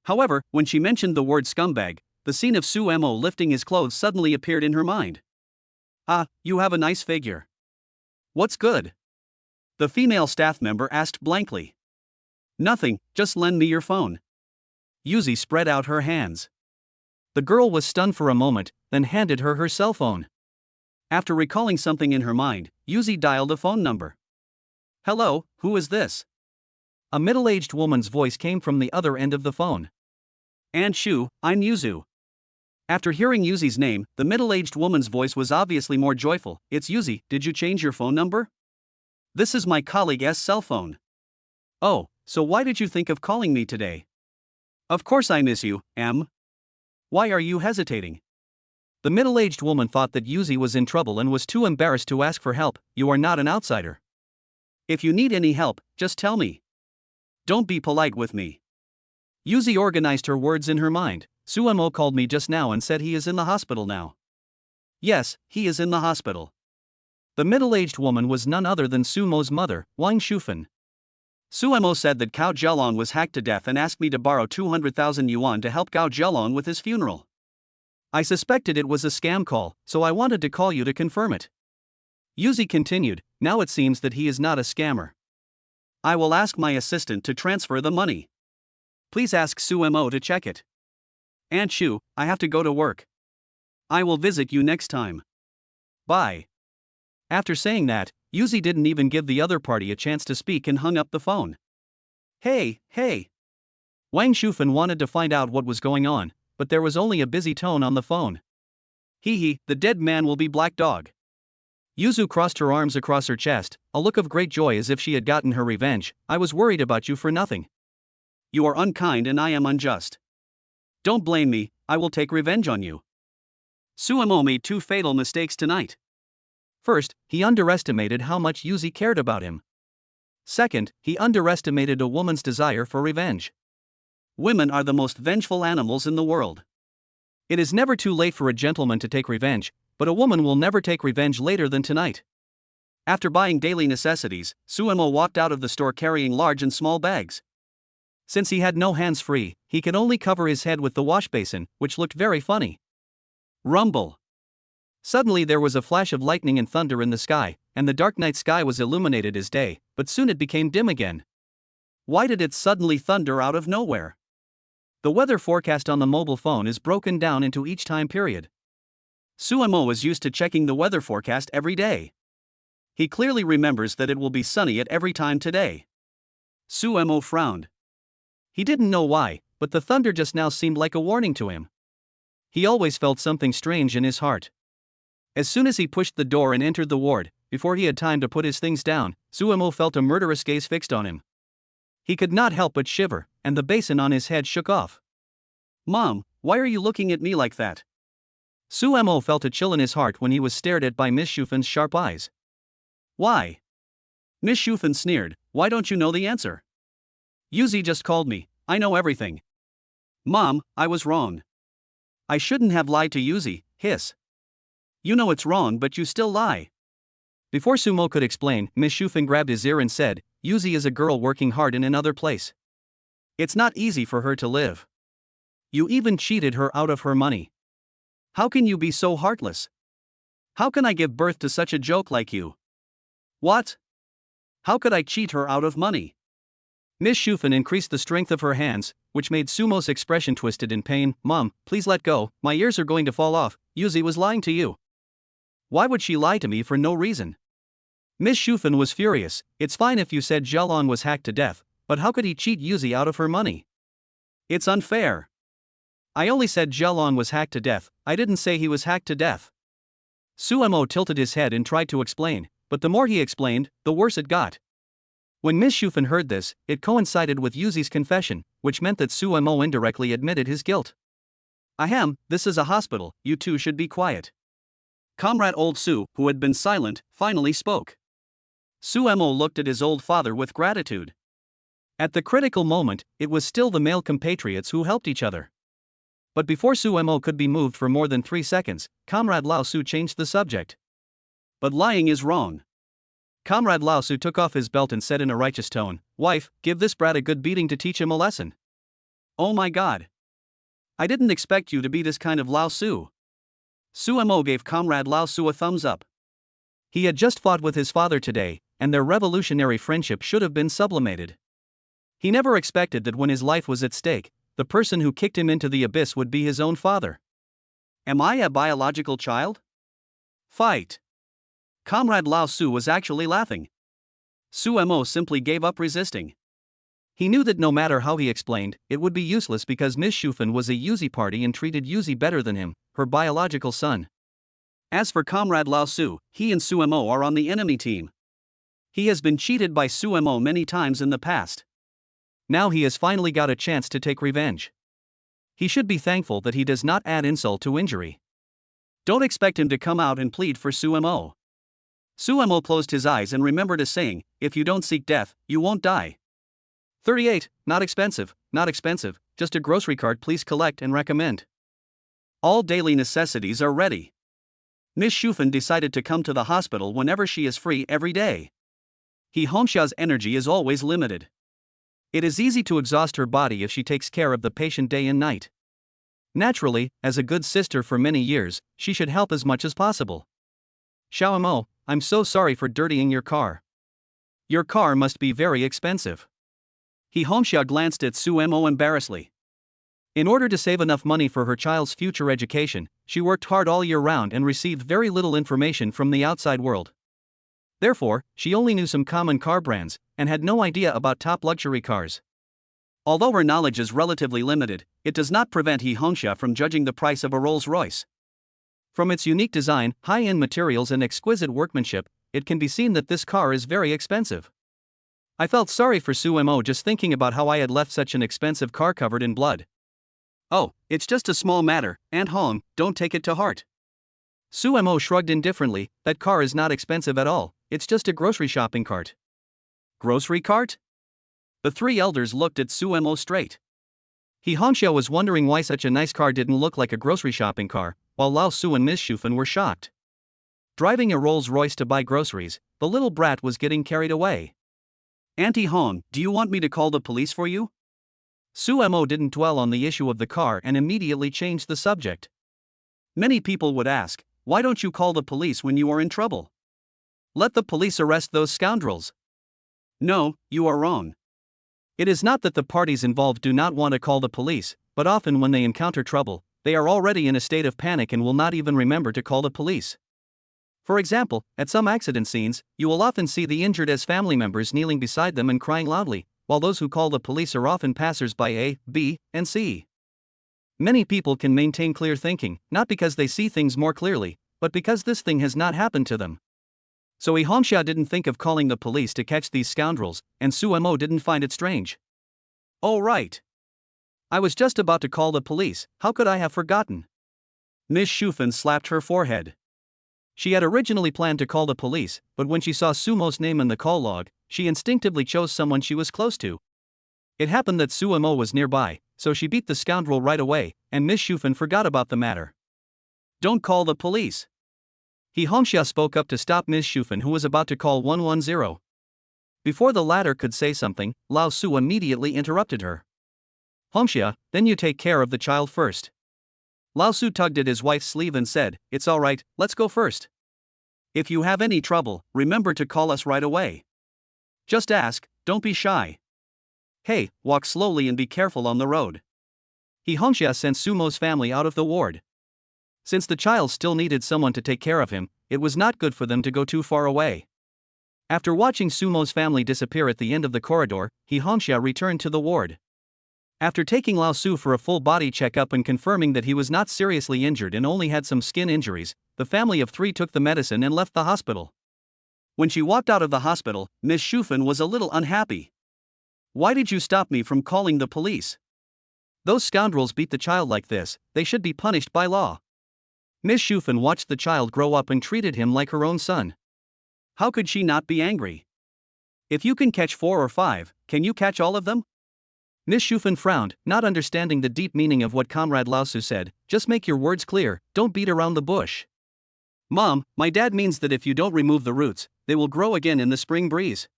However, when she mentioned the word scumbag, the scene of Suemo lifting his clothes suddenly appeared in her mind. Ah, you have a nice figure. What's good? The female staff member asked blankly. Nothing, just lend me your phone. Yuzi spread out her hands. The girl was stunned for a moment, then handed her her cell phone. After recalling something in her mind, Yuzi dialed a phone number. Hello, who is this? A middle-aged woman's voice came from the other end of the phone. Aunt Shu, I'm Yuzu. After hearing Yuzi's name, the middle-aged woman's voice was obviously more joyful. It's Yuzi, did you change your phone number? This is my colleague's cell phone. Oh, so why did you think of calling me today? Of course I miss you, M. Why are you hesitating? The middle-aged woman thought that Yuzi was in trouble and was too embarrassed to ask for help. You are not an outsider. If you need any help, just tell me. Don't be polite with me. Yuzi organized her words in her mind. Suemo called me just now and said he is in the hospital now. Yes, he is in the hospital. The middle-aged woman was none other than Sumo's mother, Wang Shufan. Suemo said that Gao Jialong was hacked to death and asked me to borrow 200,000 yuan to help Gao Jialong with his funeral. I suspected it was a scam call, so I wanted to call you to confirm it. Yuzi continued, now it seems that he is not a scammer. I will ask my assistant to transfer the money. Please ask Suemo to check it. Aunt Shu, I have to go to work. I will visit you next time. Bye. After saying that, Yuzi didn't even give the other party a chance to speak and hung up the phone. Hey. Wang Shufan wanted to find out what was going on, but there was only a busy tone on the phone. Hee, the dead man will be Black Dog. Yuzu crossed her arms across her chest, a look of great joy as if she had gotten her revenge. I was worried about you for nothing. You are unkind and I am unjust. Don't blame me, I will take revenge on you. Suemo made 2 fatal mistakes tonight. First, he underestimated how much Yuzi cared about him. Second, he underestimated a woman's desire for revenge. Women are the most vengeful animals in the world. It is never too late for a gentleman to take revenge, but a woman will never take revenge later than tonight. After buying daily necessities, Suemo walked out of the store carrying large and small bags. Since he had no hands free, he could only cover his head with the wash basin, which looked very funny. Rumble. Suddenly there was a flash of lightning and thunder in the sky, and the dark night sky was illuminated as day, but soon it became dim again. Why did it suddenly thunder out of nowhere? The weather forecast on the mobile phone is broken down into each time period. Suemo is used to checking the weather forecast every day. He clearly remembers that it will be sunny at every time today. Suemo frowned. He didn't know why, but the thunder just now seemed like a warning to him. He always felt something strange in his heart. As soon as he pushed the door and entered the ward, before he had time to put his things down, Suemo felt a murderous gaze fixed on him. He could not help but shiver, and the basin on his head shook off. "Mom, why are you looking at me like that?" Suemo felt a chill in his heart when he was stared at by Miss Shufen's sharp eyes. "Why?" Miss Shufen sneered, "Why don't you know the answer?" "Yuzi just called me, I know everything." "Mom, I was wrong. I shouldn't have lied to Yuzi." Hiss. "You know it's wrong but you still lie." Before Sumo could explain, Miss Shufen grabbed his ear and said, "Yuzi is a girl working hard in another place. It's not easy for her to live. You even cheated her out of her money. How can you be so heartless? How can I give birth to such a joke like you?" "What? How could I cheat her out of money?" Miss Shufen increased the strength of her hands, which made Sumo's expression twisted in pain. "Mom, please let go, my ears are going to fall off. Yuzi was lying to you." "Why would she lie to me for no reason?" Miss Shufen was furious. "It's fine if you said Jialong was hacked to death, but how could he cheat Yuzi out of her money? It's unfair." "I only said Jialong was hacked to death, I didn't say he was hacked to death." Suemo tilted his head and tried to explain, but the more he explained, the worse it got. When Miss Shufen heard this, it coincided with Yuzi's confession, which meant that Suemo indirectly admitted his guilt. "Ahem, this is a hospital, you two should be quiet." Comrade Old Su, who had been silent, finally spoke. Suemo looked at his old father with gratitude. At the critical moment, it was still the male compatriots who helped each other. But before Suemo could be moved for more than 3 seconds, Comrade Lao Su changed the subject. "But lying is wrong." Comrade Lao Su took off his belt and said in a righteous tone, "Wife, give this brat a good beating to teach him a lesson." "Oh my god. I didn't expect you to be this kind of Lao Su." Suemo gave Comrade Lao Su a thumbs up. He had just fought with his father today, and their revolutionary friendship should have been sublimated. He never expected that when his life was at stake, the person who kicked him into the abyss would be his own father. "Am I a biological child?" "Fight." Comrade Lao Su was actually laughing. Suemo simply gave up resisting. He knew that no matter how he explained, it would be useless because Miss Shufen was a Yuzi party and treated Yuzi better than him, her biological son. As for Comrade Lao Su, he and Suemo are on the enemy team. He has been cheated by Suemo many times in the past. Now he has finally got a chance to take revenge. He should be thankful that he does not add insult to injury. Don't expect him to come out and plead for Suemo. Suemo closed his eyes and remembered a saying, "If you don't seek death, you won't die." 38. Not expensive, just a grocery cart, please collect and recommend. All daily necessities are ready. Miss Shufen decided to come to the hospital whenever she is free every day. Hongxia's energy is always limited. It is easy to exhaust her body if she takes care of the patient day and night. Naturally, as a good sister for many years, she should help as much as possible. "Xiaomo, I'm so sorry for dirtying your car. Your car must be very expensive." Hongxia glanced at Suemo embarrassedly. In order to save enough money for her child's future education, she worked hard all year round and received very little information from the outside world. Therefore, she only knew some common car brands, and had no idea about top luxury cars. Although her knowledge is relatively limited, it does not prevent Hongxia from judging the price of a Rolls-Royce. From its unique design, high-end materials and exquisite workmanship, it can be seen that this car is very expensive. I felt sorry for Suemo just thinking about how I had left such an expensive car covered in blood. "Oh, it's just a small matter, Aunt Hong, don't take it to heart." Su Mo shrugged indifferently, that car is not expensive at all, it's just a grocery shopping cart. Grocery cart? The three elders looked at Su Mo straight. He Hongxiao was wondering why such a nice car didn't look like a grocery shopping car, while Lao Su and Miss Shufan were shocked. Driving a Rolls-Royce to buy groceries, the little brat was getting carried away. Auntie Hong, do you want me to call the police for you? Su Mo didn't dwell on the issue of the car and immediately changed the subject. Many people would ask, why don't you call the police when you are in trouble? Let the police arrest those scoundrels. No, you are wrong. It is not that the parties involved do not want to call the police, but often when they encounter trouble, they are already in a state of panic and will not even remember to call the police. For example, at some accident scenes, you will often see the injured as family members kneeling beside them and crying loudly, while those who call the police are often passers-by A, B, and C. Many people can maintain clear thinking, not because they see things more clearly, but because this thing has not happened to them. So Hongxia didn't think of calling the police to catch these scoundrels, and Su Mo didn't find it strange. Oh right. I was just about to call the police, how could I have forgotten? Miss Shufan slapped her forehead. She had originally planned to call the police, but when she saw Su Mo's name in the call log, she instinctively chose someone she was close to. It happened that Su Mo was nearby, so she beat the scoundrel right away, and Miss Shufan forgot about the matter. Don't call the police. Hongxia spoke up to stop Miss Shufan, who was about to call 110. Before the latter could say something, Lao Su immediately interrupted her. Hongxia, then you take care of the child first. Lao Su tugged at his wife's sleeve and said, it's all right, let's go first. If you have any trouble, remember to call us right away. Just ask, don't be shy. Hey, walk slowly and be careful on the road. Hongxia sent Su Mo's family out of the ward. Since the child still needed someone to take care of him, it was not good for them to go too far away. After watching Su Mo's family disappear at the end of the corridor, Hongxia returned to the ward. After taking Lao Su for a full body checkup and confirming that he was not seriously injured and only had some skin injuries, the family of three took the medicine and left the hospital. When she walked out of the hospital, Miss Shufan was a little unhappy. Why did you stop me from calling the police? Those scoundrels beat the child like this, they should be punished by law. Miss Shufan watched the child grow up and treated him like her own son. How could she not be angry? If you can catch 4 or 5, can you catch all of them? Miss Shufan frowned, not understanding the deep meaning of what Comrade Lao Su said. Just make your words clear, don't beat around the bush. Mom, my dad means that if you don't remove the roots, they will grow again in the spring breeze.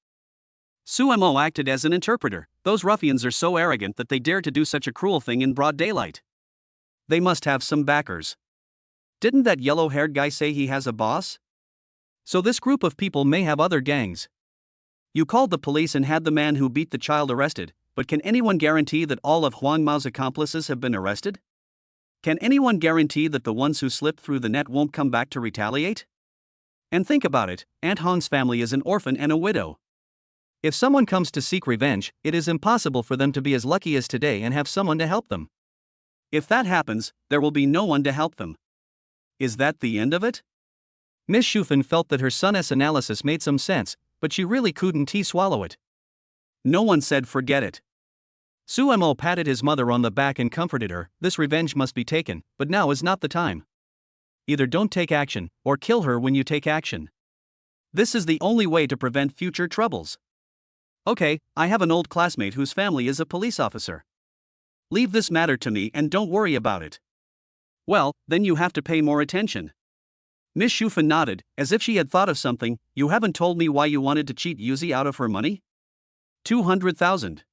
Su Mo acted as an interpreter. Those ruffians are so arrogant that they dare to do such a cruel thing in broad daylight. They must have some backers. Didn't that yellow-haired guy say he has a boss? So this group of people may have other gangs. You called the police and had the man who beat the child arrested, but can anyone guarantee that all of Huang Mao's accomplices have been arrested? Can anyone guarantee that the ones who slipped through the net won't come back to retaliate? And think about it, Aunt Hong's family is an orphan and a widow. If someone comes to seek revenge, it is impossible for them to be as lucky as today and have someone to help them. If that happens, there will be no one to help them. Is that the end of it? Miss Shufan felt that her son's analysis made some sense, but she really couldn't swallow it. No one said forget it. Su Mo patted his mother on the back and comforted her. This revenge must be taken, but now is not the time. Either don't take action, or kill her when you take action. This is the only way to prevent future troubles. Okay, I have an old classmate whose family is a police officer. Leave this matter to me and don't worry about it. Well, then you have to pay more attention. Miss Shufan nodded, as if she had thought of something. You haven't told me why you wanted to cheat Yuzi out of her money? 200,000.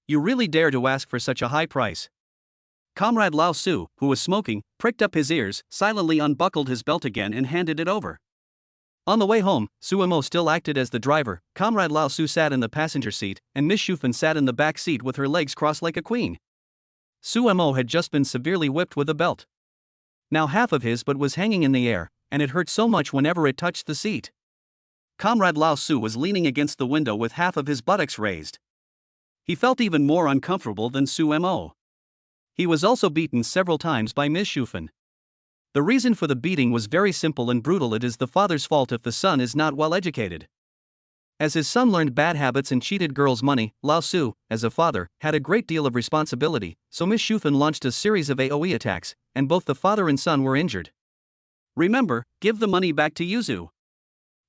You really dare to ask for such a high price. Comrade Lao Su, who was smoking, pricked up his ears, silently unbuckled his belt again and handed it over. On the way home, Su Mo still acted as the driver. Comrade Lao Su sat in the passenger seat, and Miss Shufan sat in the back seat with her legs crossed like a queen. Su Mo had just been severely whipped with a belt. Now half of his butt was hanging in the air, and it hurt so much whenever it touched the seat. Comrade Lao Su was leaning against the window with half of his buttocks raised. He felt even more uncomfortable than Su Mo. He was also beaten several times by Miss Shufan. The reason for the beating was very simple and brutal. It is the father's fault if the son is not well educated. As his son learned bad habits and cheated girls' money, Lao Su, as a father, had a great deal of responsibility, so Miss Shufan launched a series of AoE attacks, and both the father and son were injured. Remember, give the money back to Yuzu.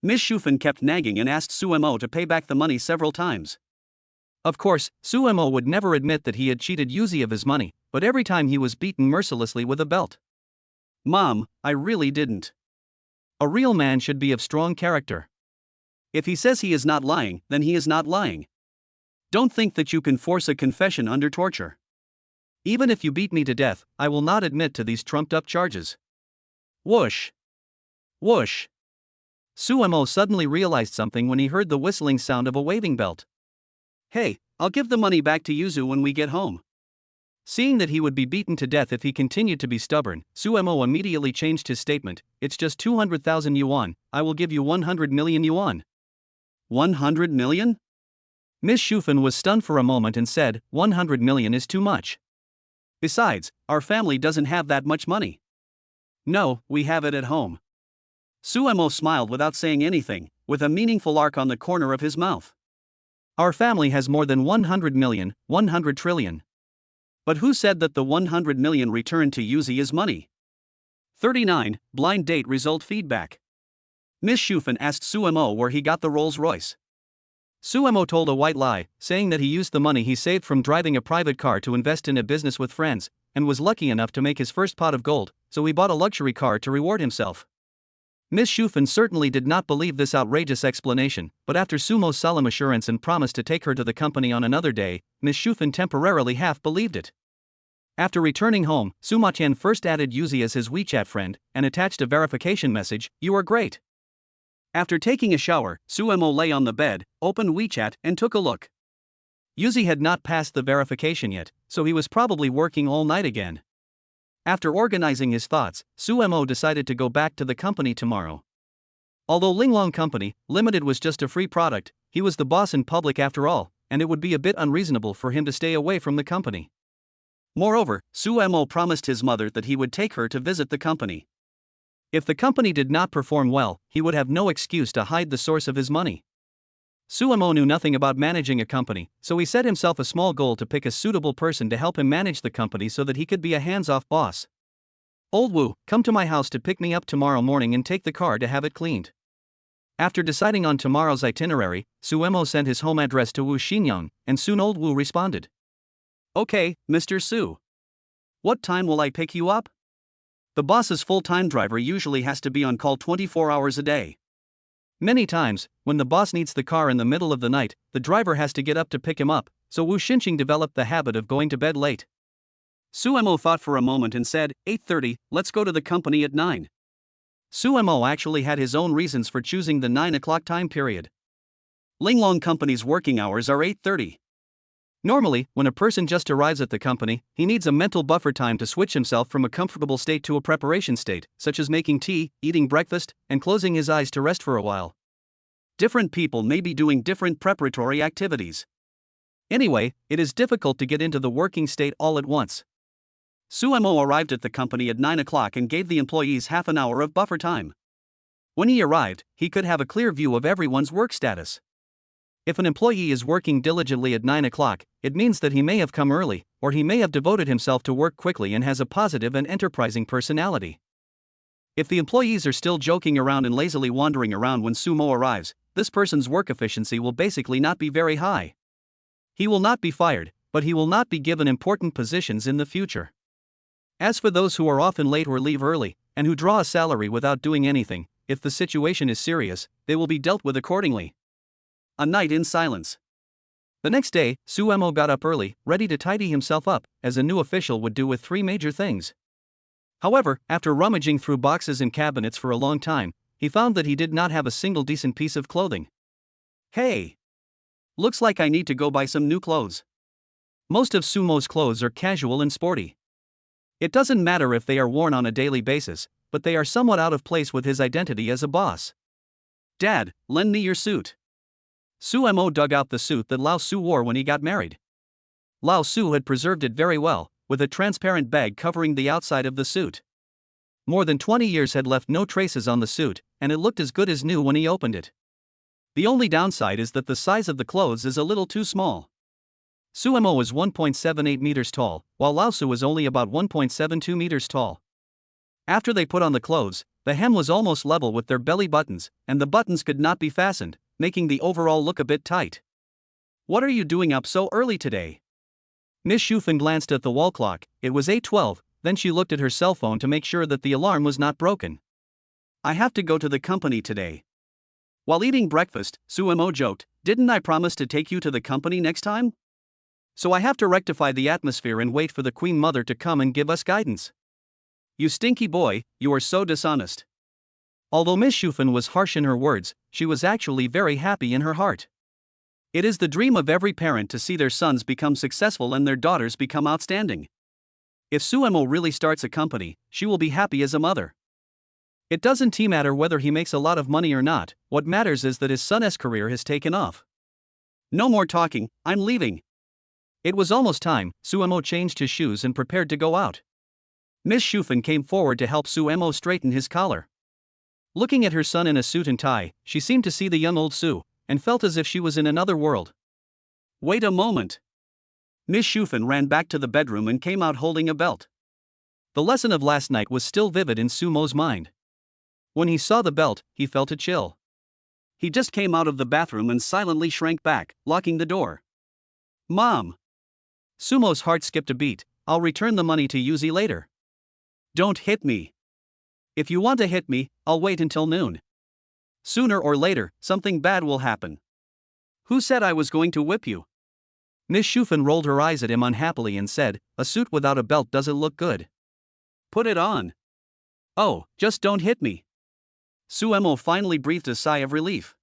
Miss Shufan kept nagging and asked Suemo to pay back the money several times. Of course, Suemo would never admit that he had cheated Yuzi of his money, but every time he was beaten mercilessly with a belt. Mom, I really didn't. A real man should be of strong character. If he says he is not lying, then he is not lying. Don't think that you can force a confession under torture. Even if you beat me to death, I will not admit to these trumped-up charges. Whoosh! Whoosh! Suemo suddenly realized something when he heard the whistling sound of a waving belt. Hey, I'll give the money back to Yuzu when we get home. Seeing that he would be beaten to death if he continued to be stubborn, Suemo immediately changed his statement. It's just 200,000 yuan, I will give you 100 million yuan. 100 million? Miss Shufan was stunned for a moment and said, 100 million is too much. Besides, our family doesn't have that much money. No, we have it at home. Suemo smiled without saying anything, with a meaningful arc on the corner of his mouth. Our family has more than 100 million, 100 trillion. But who said that the 100 million returned to Yuzi is money? 39. Blind date result feedback. Miss Shufan asked Suemo where he got the Rolls Royce. Suemo told a white lie, saying that he used the money he saved from driving a private car to invest in a business with friends, and was lucky enough to make his first pot of gold, so he bought a luxury car to reward himself. Miss Shufan certainly did not believe this outrageous explanation, but after Sumo's solemn assurance and promise to take her to the company on another day, Miss Shufan temporarily half believed it. After returning home, Sumo-chan first added Yuzi as his WeChat friend, and attached a verification message, "You are great." After taking a shower, Suemo lay on the bed, opened WeChat, and took a look. Yuzi had not passed the verification yet, so he was probably working all night again. After organizing his thoughts, Suemo decided to go back to the company tomorrow. Although Linglong Company Limited was just a free product, he was the boss in public after all, and it would be a bit unreasonable for him to stay away from the company. Moreover, Suemo promised his mother that he would take her to visit the company. If the company did not perform well, he would have no excuse to hide the source of his money. Suemo knew nothing about managing a company, so he set himself a small goal to pick a suitable person to help him manage the company so that he could be a hands-off boss. Old Wu, come to my house to pick me up tomorrow morning and take the car to have it cleaned. After deciding on tomorrow's itinerary, Suemo sent his home address to Wu Xinyang, and soon Old Wu responded. Okay, Mr. Su. What time will I pick you up? The boss's full-time driver usually has to be on call 24 hours a day. Many times, when the boss needs the car in the middle of the night, the driver has to get up to pick him up, so Wu Xinqing developed the habit of going to bed late. Suemo thought for a moment and said, 8:30, let's go to the company at 9. Suemo actually had his own reasons for choosing the 9 o'clock time period. Linglong Company's working hours are 8:30. Normally, when a person just arrives at the company, he needs a mental buffer time to switch himself from a comfortable state to a preparation state, such as making tea, eating breakfast, and closing his eyes to rest for a while. Different people may be doing different preparatory activities. Anyway, it is difficult to get into the working state all at once. Suemo arrived at the company at 9 o'clock and gave the employees half an hour of buffer time. When he arrived, he could have a clear view of everyone's work status. If an employee is working diligently at 9 o'clock, it means that he may have come early, or he may have devoted himself to work quickly and has a positive and enterprising personality. If the employees are still joking around and lazily wandering around when Sumo arrives, this person's work efficiency will basically not be very high. He will not be fired, but he will not be given important positions in the future. As for those who are often late or leave early, and who draw a salary without doing anything, if the situation is serious, they will be dealt with accordingly. A night in silence. The next day, Suemo got up early, ready to tidy himself up, as a new official would do with 3 major things. However, after rummaging through boxes and cabinets for a long time, he found that he did not have a single decent piece of clothing. Hey! Looks like I need to go buy some new clothes. Most of Sumo's clothes are casual and sporty. It doesn't matter if they are worn on a daily basis, but they are somewhat out of place with his identity as a boss. Dad, lend me your suit. Suemo dug out the suit that Lao Su wore when he got married. Lao Su had preserved it very well, with a transparent bag covering the outside of the suit. More than 20 years had left no traces on the suit, and it looked as good as new when he opened it. The only downside is that the size of the clothes is a little too small. Suemo was 1.78 meters tall, while Lao Su was only about 1.72 meters tall. After they put on the clothes, The hem was almost level with their belly buttons, and the buttons could not be fastened, making the overall look a bit tight. "What are you doing up so early today?" Miss Schufen glanced at the wall clock. It was 8:12, then she looked at her cell phone to make sure that the alarm was not broken. "I have to go to the company today." While eating breakfast, Suemo joked, "Didn't I promise to take you to the company next time? So I have to rectify the atmosphere and wait for the Queen Mother to come and give us guidance." "You stinky boy, you are so dishonest." Although Miss Schufen was harsh in her words, she was actually very happy in her heart. It is the dream of every parent to see their sons become successful and their daughters become outstanding. If Suemo really starts a company, she will be happy as a mother. It doesn't matter whether he makes a lot of money or not, what matters is that his son's career has taken off. "No more talking, I'm leaving." It was almost time. Suemo changed his shoes and prepared to go out. Miss Schufen came forward to help Suemo straighten his collar. Looking at her son in a suit and tie, she seemed to see the young old Su, and felt as if she was in another world. "Wait a moment." Miss Schufen ran back to the bedroom and came out holding a belt. The lesson of last night was still vivid in Sumo's mind. When he saw the belt, he felt a chill. He just came out of the bathroom and silently shrank back, locking the door. "Mom!" Sumo's heart skipped a beat. "I'll return the money to Yuzi later." "Don't hit me." "If you want to hit me, I'll wait until noon. Sooner or later, something bad will happen." "Who said I was going to whip you?" Miss Schufen rolled her eyes at him unhappily and said, "A suit without a belt doesn't look good. Put it on." "Oh, just don't hit me." Suemo finally breathed a sigh of relief.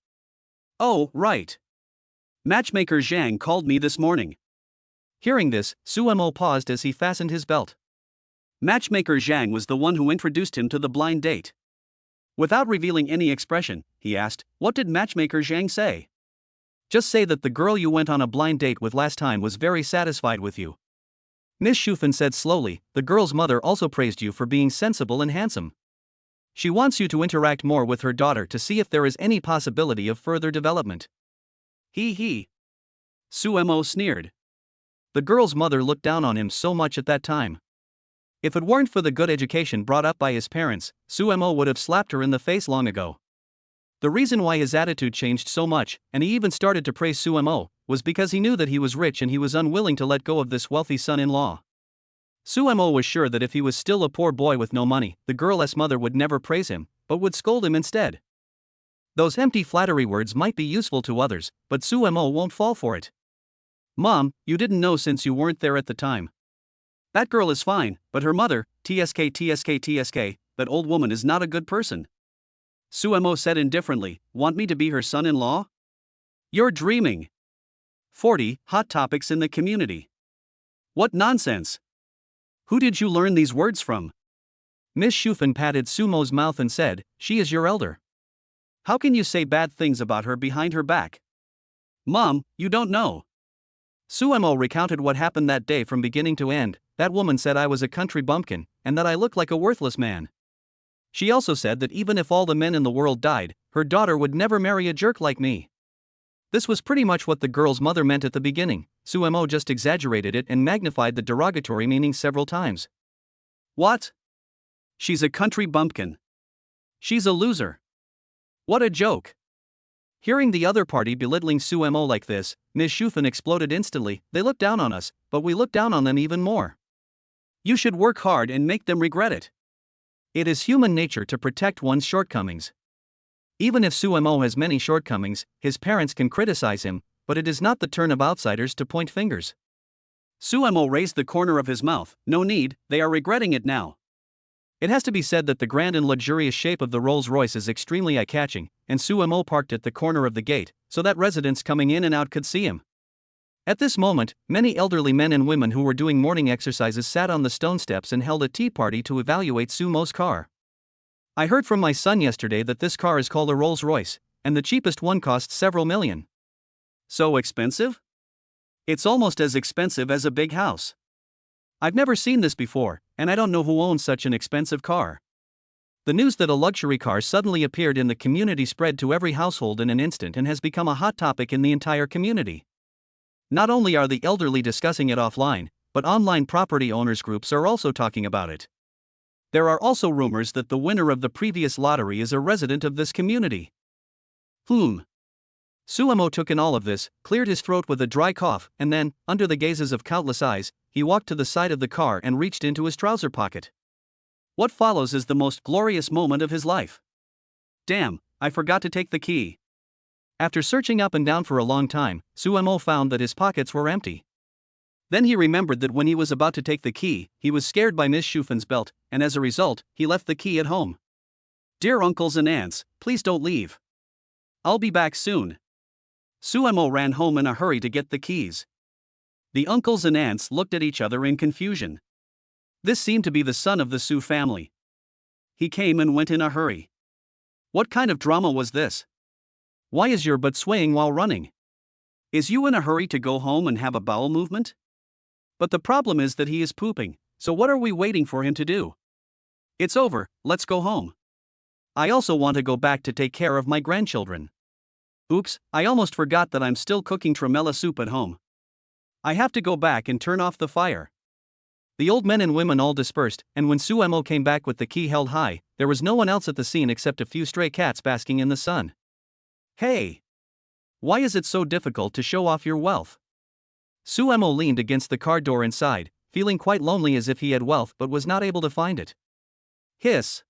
"Oh, right. Matchmaker Zhang called me this morning." Hearing this, Suemo paused as he fastened his belt. Matchmaker Zhang was the one who introduced him to the blind date. Without revealing any expression, he asked, "What did Matchmaker Zhang say?" "Just say that the girl you went on a blind date with last time was very satisfied with you." Miss Schufen said slowly, "The girl's mother also praised you for being sensible and handsome. She wants you to interact more with her daughter to see if there is any possibility of further development." He. Suemo sneered. The girl's mother looked down on him so much at that time. If it weren't for the good education brought up by his parents, Suemo would have slapped her in the face long ago. The reason why his attitude changed so much, and he even started to praise Suemo, was because he knew that he was rich and he was unwilling to let go of this wealthy son-in-law. Suemo was sure that if he was still a poor boy with no money, the girl's mother would never praise him, but would scold him instead. Those empty flattery words might be useful to others, but Suemo won't fall for it. "Mom, you didn't know since you weren't there at the time. That girl is fine, but her mother, TSK, that old woman is not a good person." Suemo said indifferently, "Want me to be her son-in-law? You're dreaming." 40 Hot topics in the community. What nonsense! Who did you learn these words from? Miss Schufen patted Sumo's mouth and said, "She is your elder. How can you say bad things about her behind her back?" "Mom, you don't know." Suemo recounted what happened that day from beginning to end. "That woman said I was a country bumpkin, and that I looked like a worthless man. She also said that even if all the men in the world died, her daughter would never marry a jerk like me." This was pretty much what the girl's mother meant at the beginning. Suemo just exaggerated it and magnified the derogatory meaning several times. "What? She's a country bumpkin. She's a loser. What a joke." Hearing the other party belittling Suemo like this, Ms. Schufen exploded instantly. "They look down on us, but we look down on them even more. You should work hard and make them regret it. It is human nature to protect one's shortcomings. Even if Suemo has many shortcomings, his parents can criticize him, but it is not the turn of outsiders to point fingers." Suemo raised the corner of his mouth. "No need, they are regretting it now." It has to be said that the grand and luxurious shape of the Rolls-Royce is extremely eye-catching, and Suemo parked at the corner of the gate, so that residents coming in and out could see him. At this moment, many elderly men and women who were doing morning exercises sat on the stone steps and held a tea party to evaluate Sumo's car. "I heard from my son yesterday that this car is called a Rolls-Royce, and the cheapest one costs several million." "So expensive?" "It's almost as expensive as a big house." "I've never seen this before, and I don't know who owns such an expensive car." The news that a luxury car suddenly appeared in the community spread to every household in an instant and has become a hot topic in the entire community. Not only are the elderly discussing it offline, but online property owners groups are also talking about it. There are also rumors that the winner of the previous lottery is a resident of this community. Suemo took in all of this, cleared his throat with a dry cough, and then, under the gazes of countless eyes, he walked to the side of the car and reached into his trouser pocket. What follows is the most glorious moment of his life. Damn, I forgot to take the key. After searching up and down for a long time, Suemo found that his pockets were empty. Then he remembered that when he was about to take the key, he was scared by Miss Schufen's belt, and as a result, he left the key at home. Dear uncles and aunts, please don't leave. I'll be back soon. Suemo ran home in a hurry to get the keys. The uncles and aunts looked at each other in confusion. This seemed to be the son of the Su family. He came and went in a hurry. What kind of drama was this? Why is your butt swaying while running? Is you in a hurry to go home and have a bowel movement? But the problem is that he is pooping, so what are we waiting for him to do? It's over, let's go home. I also want to go back to take care of my grandchildren. Oops, I almost forgot that I'm still cooking tremella soup at home. I have to go back and turn off the fire. The old men and women all dispersed, and when Suemo came back with the key held high, there was no one else at the scene except a few stray cats basking in the sun. Hey! Why is it so difficult to show off your wealth? Suemo leaned against the car door and sighed, feeling quite lonely as if he had wealth but was not able to find it. Hiss!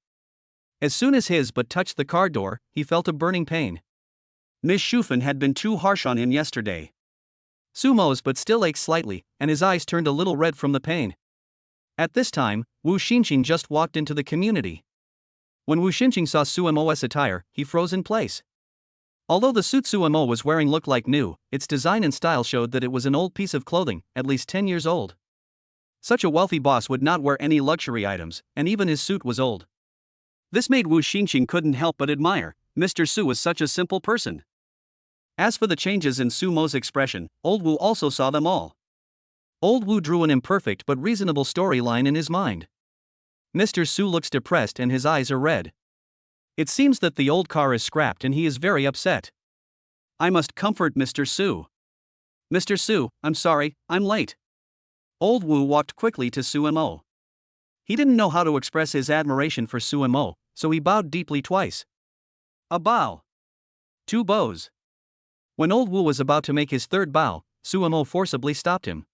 As soon as his butt touched the car door, he felt a burning pain. Miss Schufen had been too harsh on him yesterday. Sumo's butt still ached slightly, and his eyes turned a little red from the pain. At this time, Wu Xinqing just walked into the community. When Wu Xinqing saw Suemo's attire, he froze in place. Although the suit Suemo was wearing looked like new, its design and style showed that it was an old piece of clothing, at least 10 years old. Such a wealthy boss would not wear any luxury items, and even his suit was old. This made Wu Xinqing couldn't help but admire. Mr. Su is such a simple person. As for the changes in Sumo's expression, old Wu also saw them all. Old Wu drew an imperfect but reasonable storyline in his mind. Mr. Su looks depressed and his eyes are red. It seems that the old car is scrapped and he is very upset. I must comfort Mr. Su. Mr. Su, I'm sorry, I'm late. Old Wu walked quickly to Suemo. He didn't know how to express his admiration for Suemo, so he bowed deeply twice. A bow. 2 bows. When old Wu was about to make his third bow, Suemo forcibly stopped him.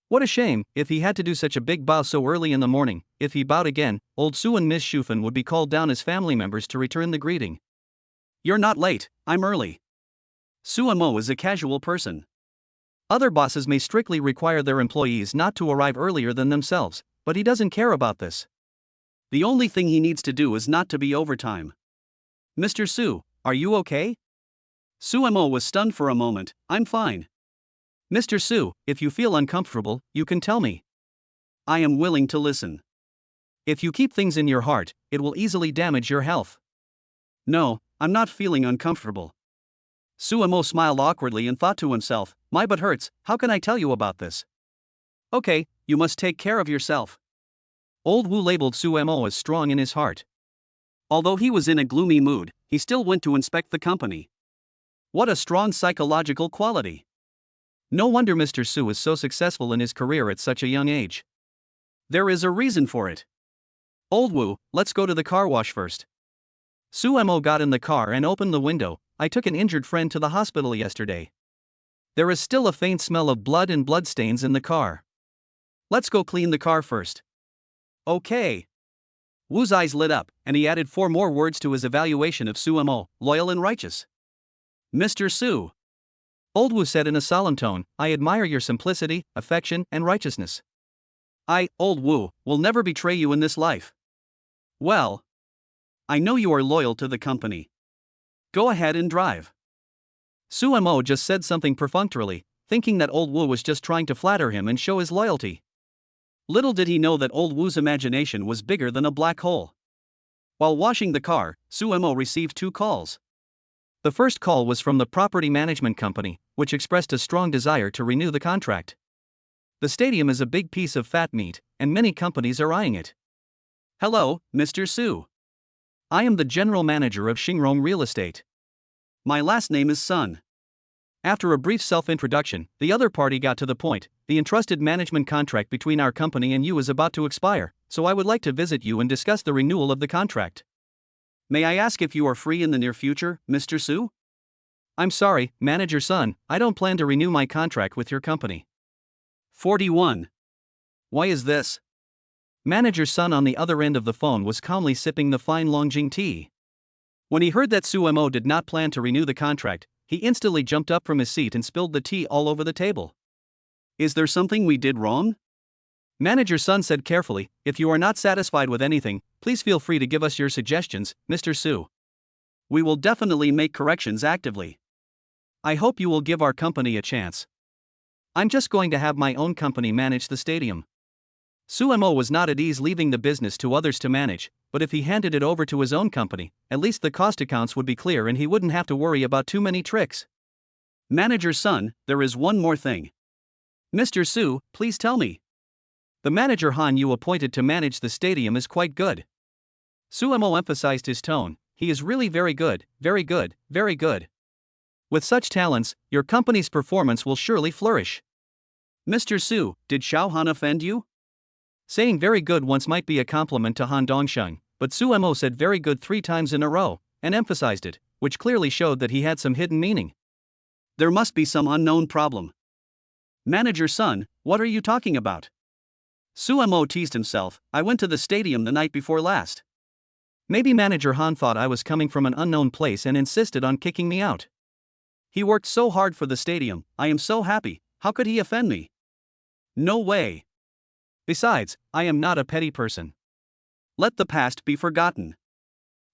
What a shame, if he had to do such a big bow so early in the morning. If he bowed again, old Su and Miss Schufen would be called down as family members to return the greeting. You're not late, I'm early. Suemo is a casual person. Other bosses may strictly require their employees not to arrive earlier than themselves, but he doesn't care about this. The only thing he needs to do is not to be overtime. Mr. Su, are you okay? Suemo was stunned for a moment. I'm fine. Mr. Su, if you feel uncomfortable, you can tell me. I am willing to listen. If you keep things in your heart, it will easily damage your health. No, I'm not feeling uncomfortable. Suemo smiled awkwardly and thought to himself, my butt hurts, how can I tell you about this? Okay, you must take care of yourself. Old Wu labeled Suemo as strong in his heart. Although he was in a gloomy mood, he still went to inspect the company. What a strong psychological quality. No wonder Mr. Su is so successful in his career at such a young age. There is a reason for it. Old Wu, let's go to the car wash first. Suemo got in the car and opened the window. I took an injured friend to the hospital yesterday. There is still a faint smell of blood and bloodstains in the car. Let's go clean the car first. Okay. Wu's eyes lit up, and he added 4 more words to his evaluation of Suemo, loyal and righteous. Mr. Su. Old Wu said in a solemn tone, I admire your simplicity, affection, and righteousness. I, Old Wu, will never betray you in this life. Well, I know you are loyal to the company. Go ahead and drive. Suemo just said something perfunctorily, thinking that Old Wu was just trying to flatter him and show his loyalty. Little did he know that Old Wu's imagination was bigger than a black hole. While washing the car, Suemo received 2 calls. The first call was from the property management company, which expressed a strong desire to renew the contract. The stadium is a big piece of fat meat, and many companies are eyeing it. Hello, Mr. Su. I am the general manager of Xingrong Real Estate. My last name is Sun. After a brief self-introduction, the other party got to the point. The entrusted management contract between our company and you is about to expire, so I would like to visit you and discuss the renewal of the contract. May I ask if you are free in the near future, Mr. Su? I'm sorry, Manager Sun, I don't plan to renew my contract with your company. 41. Why is this? Manager Sun on the other end of the phone was calmly sipping the fine Longjing tea. When he heard that Su Mo did not plan to renew the contract, he instantly jumped up from his seat and spilled the tea all over the table. Is there something we did wrong? Manager Sun said carefully, if you are not satisfied with anything, please feel free to give us your suggestions, Mr. Su. We will definitely make corrections actively. I hope you will give our company a chance. I'm just going to have my own company manage the stadium. Su Mo was not at ease leaving the business to others to manage, but if he handed it over to his own company, at least the cost accounts would be clear and he wouldn't have to worry about too many tricks. Manager Sun, there is one more thing. Mr. Su, please tell me. The manager Han you appointed to manage the stadium is quite good. Su Mo emphasized his tone, he is really very good, very good, very good. With such talents, your company's performance will surely flourish. Mr. Su, did Xiao Han offend you? Saying very good once might be a compliment to Han Dongsheng, but Su Mo said very good 3 times in a row, and emphasized it, which clearly showed that he had some hidden meaning. There must be some unknown problem. Manager Sun, what are you talking about? Su Mo teased himself, I went to the stadium the night before last. Maybe Manager Han thought I was coming from an unknown place and insisted on kicking me out. He worked so hard for the stadium, I am so happy, how could he offend me? No way. Besides, I am not a petty person. Let the past be forgotten.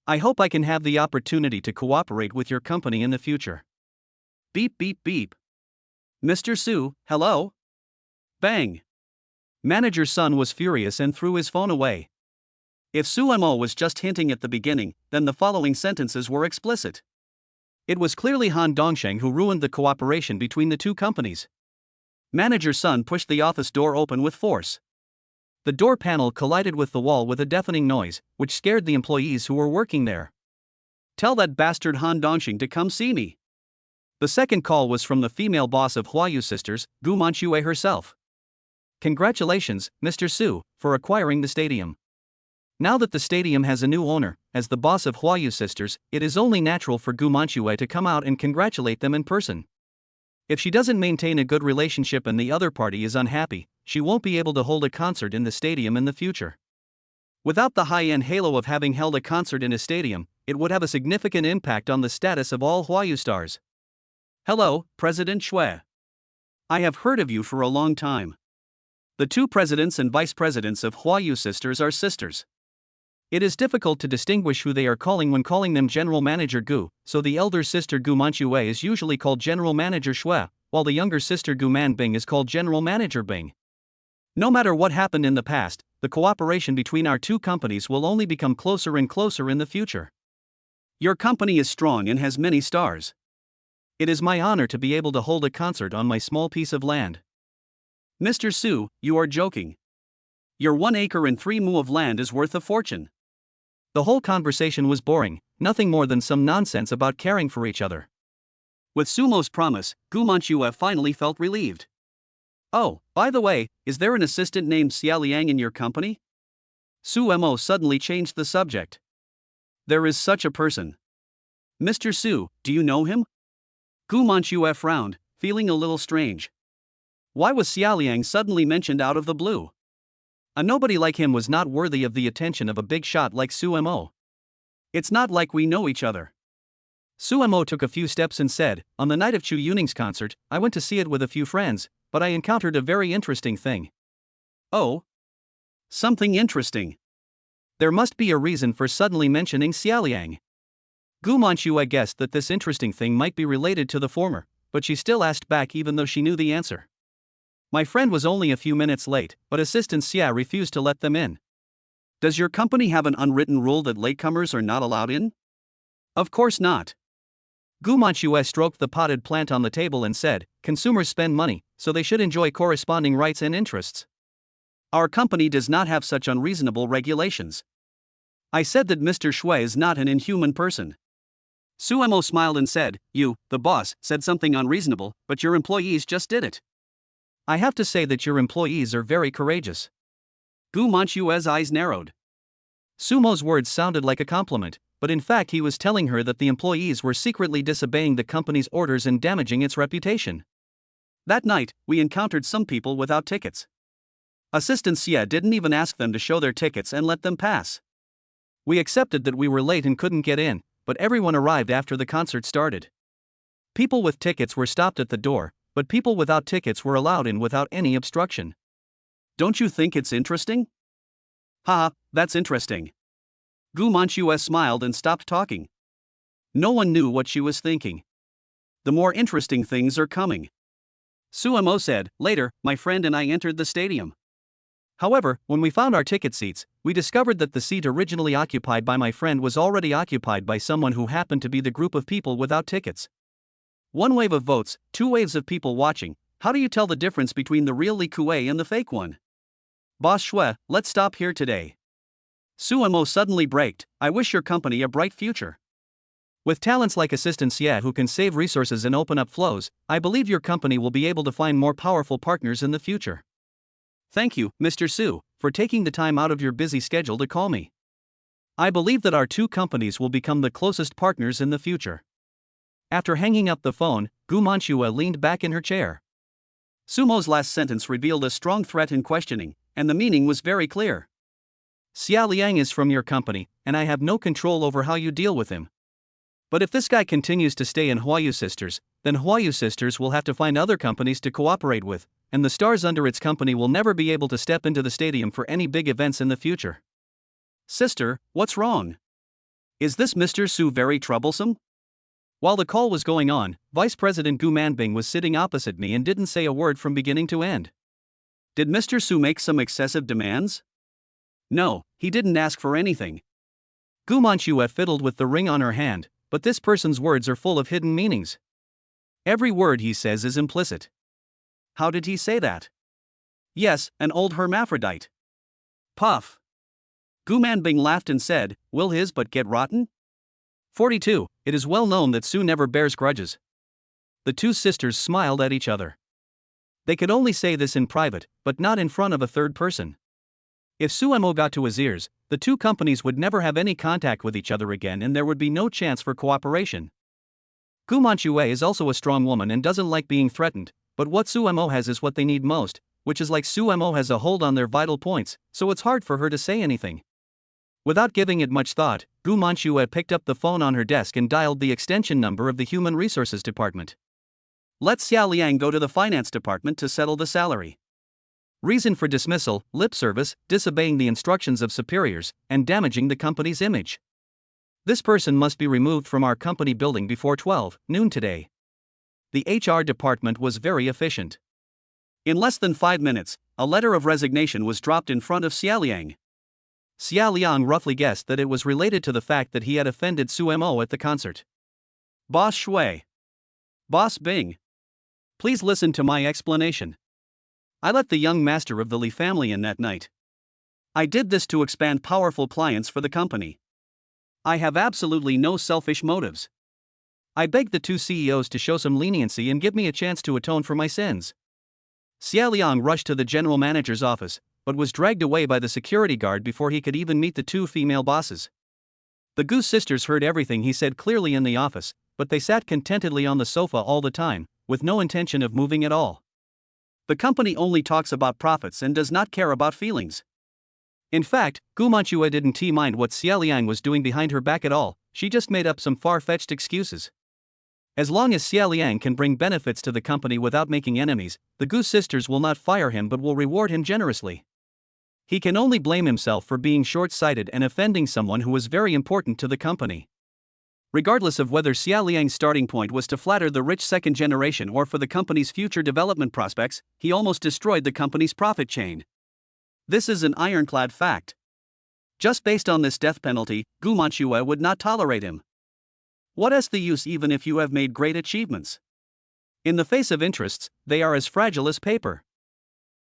I hope I can have the opportunity to cooperate with your company in the future. Beep beep beep. Mr. Su, hello? Bang. Manager Sun was furious and threw his phone away. If Su Mo was just hinting at the beginning, then the following sentences were explicit. It was clearly Han Dongsheng who ruined the cooperation between the two companies. Manager Sun pushed the office door open with force. The door panel collided with the wall with a deafening noise, which scared the employees who were working there. Tell that bastard Han Dongsheng to come see me. The second call was from the female boss of Huayu Sisters, Gu Manchue herself. Congratulations, Mr. Su, for acquiring the stadium. Now that the stadium has a new owner, as the boss of Huayu Sisters, it is only natural for Gu Manchue to come out and congratulate them in person. If she doesn't maintain a good relationship and the other party is unhappy, she won't be able to hold a concert in the stadium in the future. Without the high-end halo of having held a concert in a stadium, it would have a significant impact on the status of all Huayu stars. Hello, President Shui. I have heard of you for a long time. The 2 presidents and vice presidents of Huayu Sisters are sisters. It is difficult to distinguish who they are calling when calling them General Manager Gu, so the elder sister Gu Manchue is usually called General Manager Shui, while the younger sister Gu Manbing is called General Manager Bing. No matter what happened in the past, the cooperation between our 2 companies will only become closer and closer in the future. Your company is strong and has many stars. It is my honor to be able to hold a concert on my small piece of land. Mr. Su, you are joking. Your 1 acre and 3 mu of land is worth a fortune. The whole conversation was boring, nothing more than some nonsense about caring for each other. With Sumo's promise, Gu Manchue finally felt relieved. Oh, by the way, is there an assistant named Xia Liang in your company? Su Mo suddenly changed the subject. There is such a person. Mr. Su, do you know him? Gu Manchue frowned, feeling a little strange. Why was Xia Liang suddenly mentioned out of the blue? A nobody like him was not worthy of the attention of a big shot like Su Mo. It's not like we know each other. Su Mo took a few steps and said, on the night of Chu Yuning's concert, I went to see it with a few friends, but I encountered a very interesting thing. Oh? Something interesting. There must be a reason for suddenly mentioning Xia Liang. Gu Manchue guessed that this interesting thing might be related to the former, but she still asked back even though she knew the answer. My friend was only a few minutes late, but Assistant Xia refused to let them in. Does your company have an unwritten rule that latecomers are not allowed in? Of course not. Gu Manchue stroked the potted plant on the table and said, consumers spend money, so they should enjoy corresponding rights and interests. Our company does not have such unreasonable regulations. I said that Mr. Shui is not an inhuman person. Suemo smiled and said, "You, the boss, said something unreasonable, but your employees just did it. I have to say that your employees are very courageous." Gu Manchue's eyes narrowed. Sumo's words sounded like a compliment, but in fact he was telling her that the employees were secretly disobeying the company's orders and damaging its reputation. That night, we encountered some people without tickets. Assistant Xie didn't even ask them to show their tickets and let them pass. We accepted that we were late and couldn't get in, but everyone arrived after the concert started. People with tickets were stopped at the door, but people without tickets were allowed in without any obstruction. Don't you think it's interesting? Haha, that's interesting. Gu Manchue smiled and stopped talking. No one knew what she was thinking. The more interesting things are coming. Suemo said, "Later, my friend and I entered the stadium. However, when we found our ticket seats, we discovered that the seat originally occupied by my friend was already occupied by someone who happened to be the group of people without tickets. One wave of votes, two waves of people watching. How do you tell the difference between the real Li Kuei and the fake one? Boss Shui, let's stop here today." Suemo suddenly braked. "I wish your company a bright future. With talents like Assistant Xie who can save resources and open up flows, I believe your company will be able to find more powerful partners in the future. Thank you, Mr. Su, for taking the time out of your busy schedule to call me. I believe that our two companies will become the closest partners in the future." After hanging up the phone, Gu Manchue leaned back in her chair. Sumo's last sentence revealed a strong threat and questioning, and the meaning was very clear. "Xia Liang is from your company, and I have no control over how you deal with him. But if this guy continues to stay in Huayu Sisters, then Huayu Sisters will have to find other companies to cooperate with, and the stars under its company will never be able to step into the stadium for any big events in the future." "Sister, what's wrong? Is this Mr. Su very troublesome?" While the call was going on, Vice President Gu Manbing was sitting opposite me and didn't say a word from beginning to end. "Did Mr. Su make some excessive demands?" "No, he didn't ask for anything." Gu Manchue fiddled with the ring on her hand, but this person's words are full of hidden meanings. Every word he says is implicit. How did he say that? Yes, an old hermaphrodite. Puff. Gu Manbing laughed and said, "Will his butt get rotten?" 42. It is well known that Su never bears grudges. The two sisters smiled at each other. They could only say this in private, but not in front of a third person. If Suemo got to his ears, the two companies would never have any contact with each other again and there would be no chance for cooperation. Gu Manchue is also a strong woman and doesn't like being threatened, but what Suemo has is what they need most, which is like Suemo has a hold on their vital points, so it's hard for her to say anything. Without giving it much thought, Gu Manchue picked up the phone on her desk and dialed the extension number of the Human Resources Department. Let Xia Liang go to the Finance Department to settle the salary. Reason for dismissal: lip service, disobeying the instructions of superiors, and damaging the company's image. This person must be removed from our company building before 12 noon today. The HR department was very efficient. In less than 5 minutes, a letter of resignation was dropped in front of Xia Liang. Xia Liang roughly guessed that it was related to the fact that he had offended Suemo at the concert. Boss Shui. Boss Bing. Please listen to my explanation. I let the young master of the Li family in that night. I did this to expand powerful clients for the company. I have absolutely no selfish motives. I begged the two CEOs to show some leniency and give me a chance to atone for my sins. Xia Liang rushed to the general manager's office, but was dragged away by the security guard before he could even meet the two female bosses. The Goose sisters heard everything he said clearly in the office, but they sat contentedly on the sofa all the time, with no intention of moving at all. The company only talks about profits and does not care about feelings. In fact, Gu Manchue didn't mind what Xia Liang was doing behind her back at all, she just made up some far-fetched excuses. As long as Xia Liang can bring benefits to the company without making enemies, the Goose sisters will not fire him but will reward him generously. He can only blame himself for being short-sighted and offending someone who was very important to the company. Regardless of whether Xia Liang's starting point was to flatter the rich second generation or for the company's future development prospects, he almost destroyed the company's profit chain. This is an ironclad fact. Just based on this death penalty, Gu Manchue would not tolerate him. What is the use even if you have made great achievements? In the face of interests, they are as fragile as paper.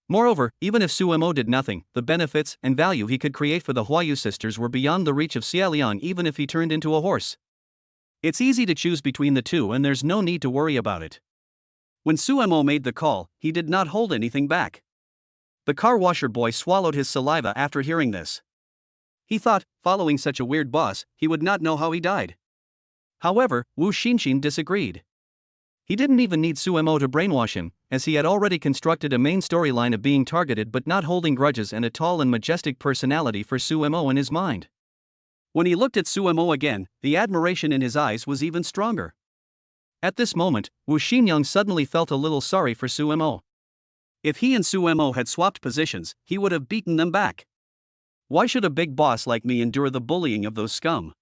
Moreover, even if Suemo did nothing, the benefits and value he could create for the Huayu sisters were beyond the reach of Xia Liang even if he turned into a horse. It's easy to choose between the two and there's no need to worry about it. When Suemo made the call, he did not hold anything back. The car washer boy swallowed his saliva after hearing this. He thought, following such a weird boss, he would not know how he died. However, Wu Xinshin disagreed. He didn't even need Suemo to brainwash him, as he had already constructed a main storyline of being targeted but not holding grudges and a tall and majestic personality for Suemo in his mind. When he looked at Suemo again, the admiration in his eyes was even stronger. At this moment, Wu Xinyang suddenly felt a little sorry for Suemo. If he and Suemo had swapped positions, he would have beaten them back. Why should a big boss like me endure the bullying of those scum?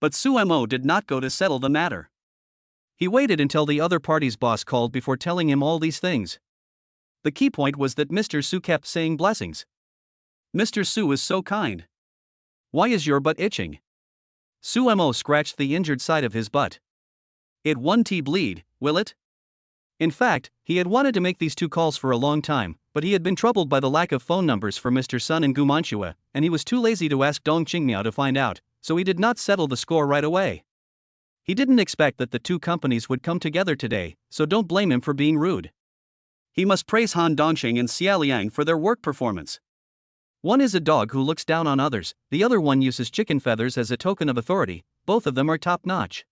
But Suemo did not go to settle the matter. He waited until the other party's boss called before telling him all these things. The key point was that Mr. Su kept saying blessings. Mr. Su is so kind. Why is your butt itching? Suemo scratched the injured side of his butt. It won't bleed, will it? In fact, he had wanted to make these two calls for a long time, but he had been troubled by the lack of phone numbers for Mr. Sun and Gu Manchua, and he was too lazy to ask Dong Qingmiao to find out, so he did not settle the score right away. He didn't expect that the two companies would come together today, so don't blame him for being rude. He must praise Han Dongxing and Xia Liang for their work performance. One is a dog who looks down on others, the other one uses chicken feathers as a token of authority, both of them are top-notch.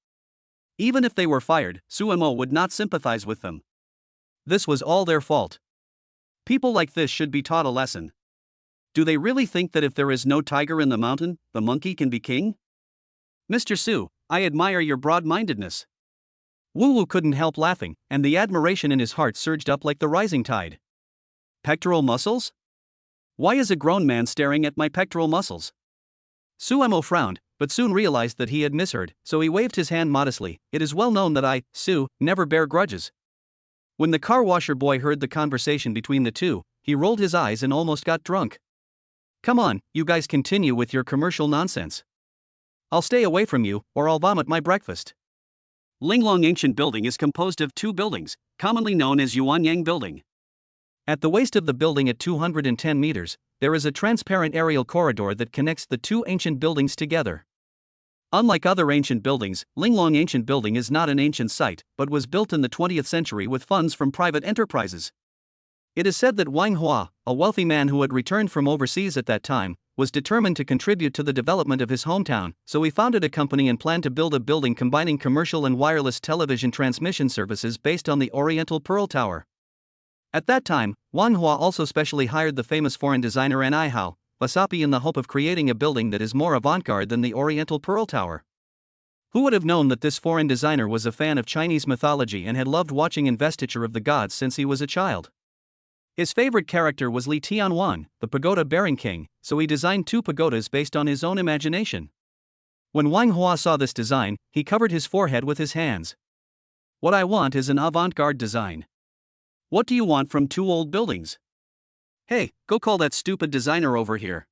Even if they were fired, Suemo would not sympathize with them. This was all their fault. People like this should be taught a lesson. Do they really think that if there is no tiger in the mountain, the monkey can be king? Mr. Su, I admire your broad-mindedness. Wu Wu couldn't help laughing, and the admiration in his heart surged up like the rising tide. Pectoral muscles? Why is a grown man staring at my pectoral muscles? Suemo frowned, but soon realized that he had misheard, so he waved his hand modestly. It is well known that I, Su, never bear grudges. When the car washer boy heard the conversation between the two, he rolled his eyes and almost got drunk. Come on, you guys continue with your commercial nonsense. I'll stay away from you, or I'll vomit my breakfast. Linglong Ancient Building is composed of two buildings, commonly known as Yuanyang Building. At the waist of the building at 210 meters, there is a transparent aerial corridor that connects the two ancient buildings together. Unlike other ancient buildings, Linglong Ancient Building is not an ancient site, but was built in the 20th century with funds from private enterprises. It is said that Wang Hua, a wealthy man who had returned from overseas at that time, was determined to contribute to the development of his hometown, so he founded a company and planned to build a building combining commercial and wireless television transmission services based on the Oriental Pearl Tower. At that time, Wang Hua also specially hired the famous foreign designer N.I. Hao, Wasapi in the hope of creating a building that is more avant-garde than the Oriental Pearl Tower. Who would have known that this foreign designer was a fan of Chinese mythology and had loved watching Investiture of the Gods since he was a child? His favorite character was Li Tianwan, the pagoda-bearing king, so he designed two pagodas based on his own imagination. When Wang Hua saw this design, he covered his forehead with his hands. What I want is an avant-garde design. What do you want from two old buildings? Hey, go call that stupid designer over here.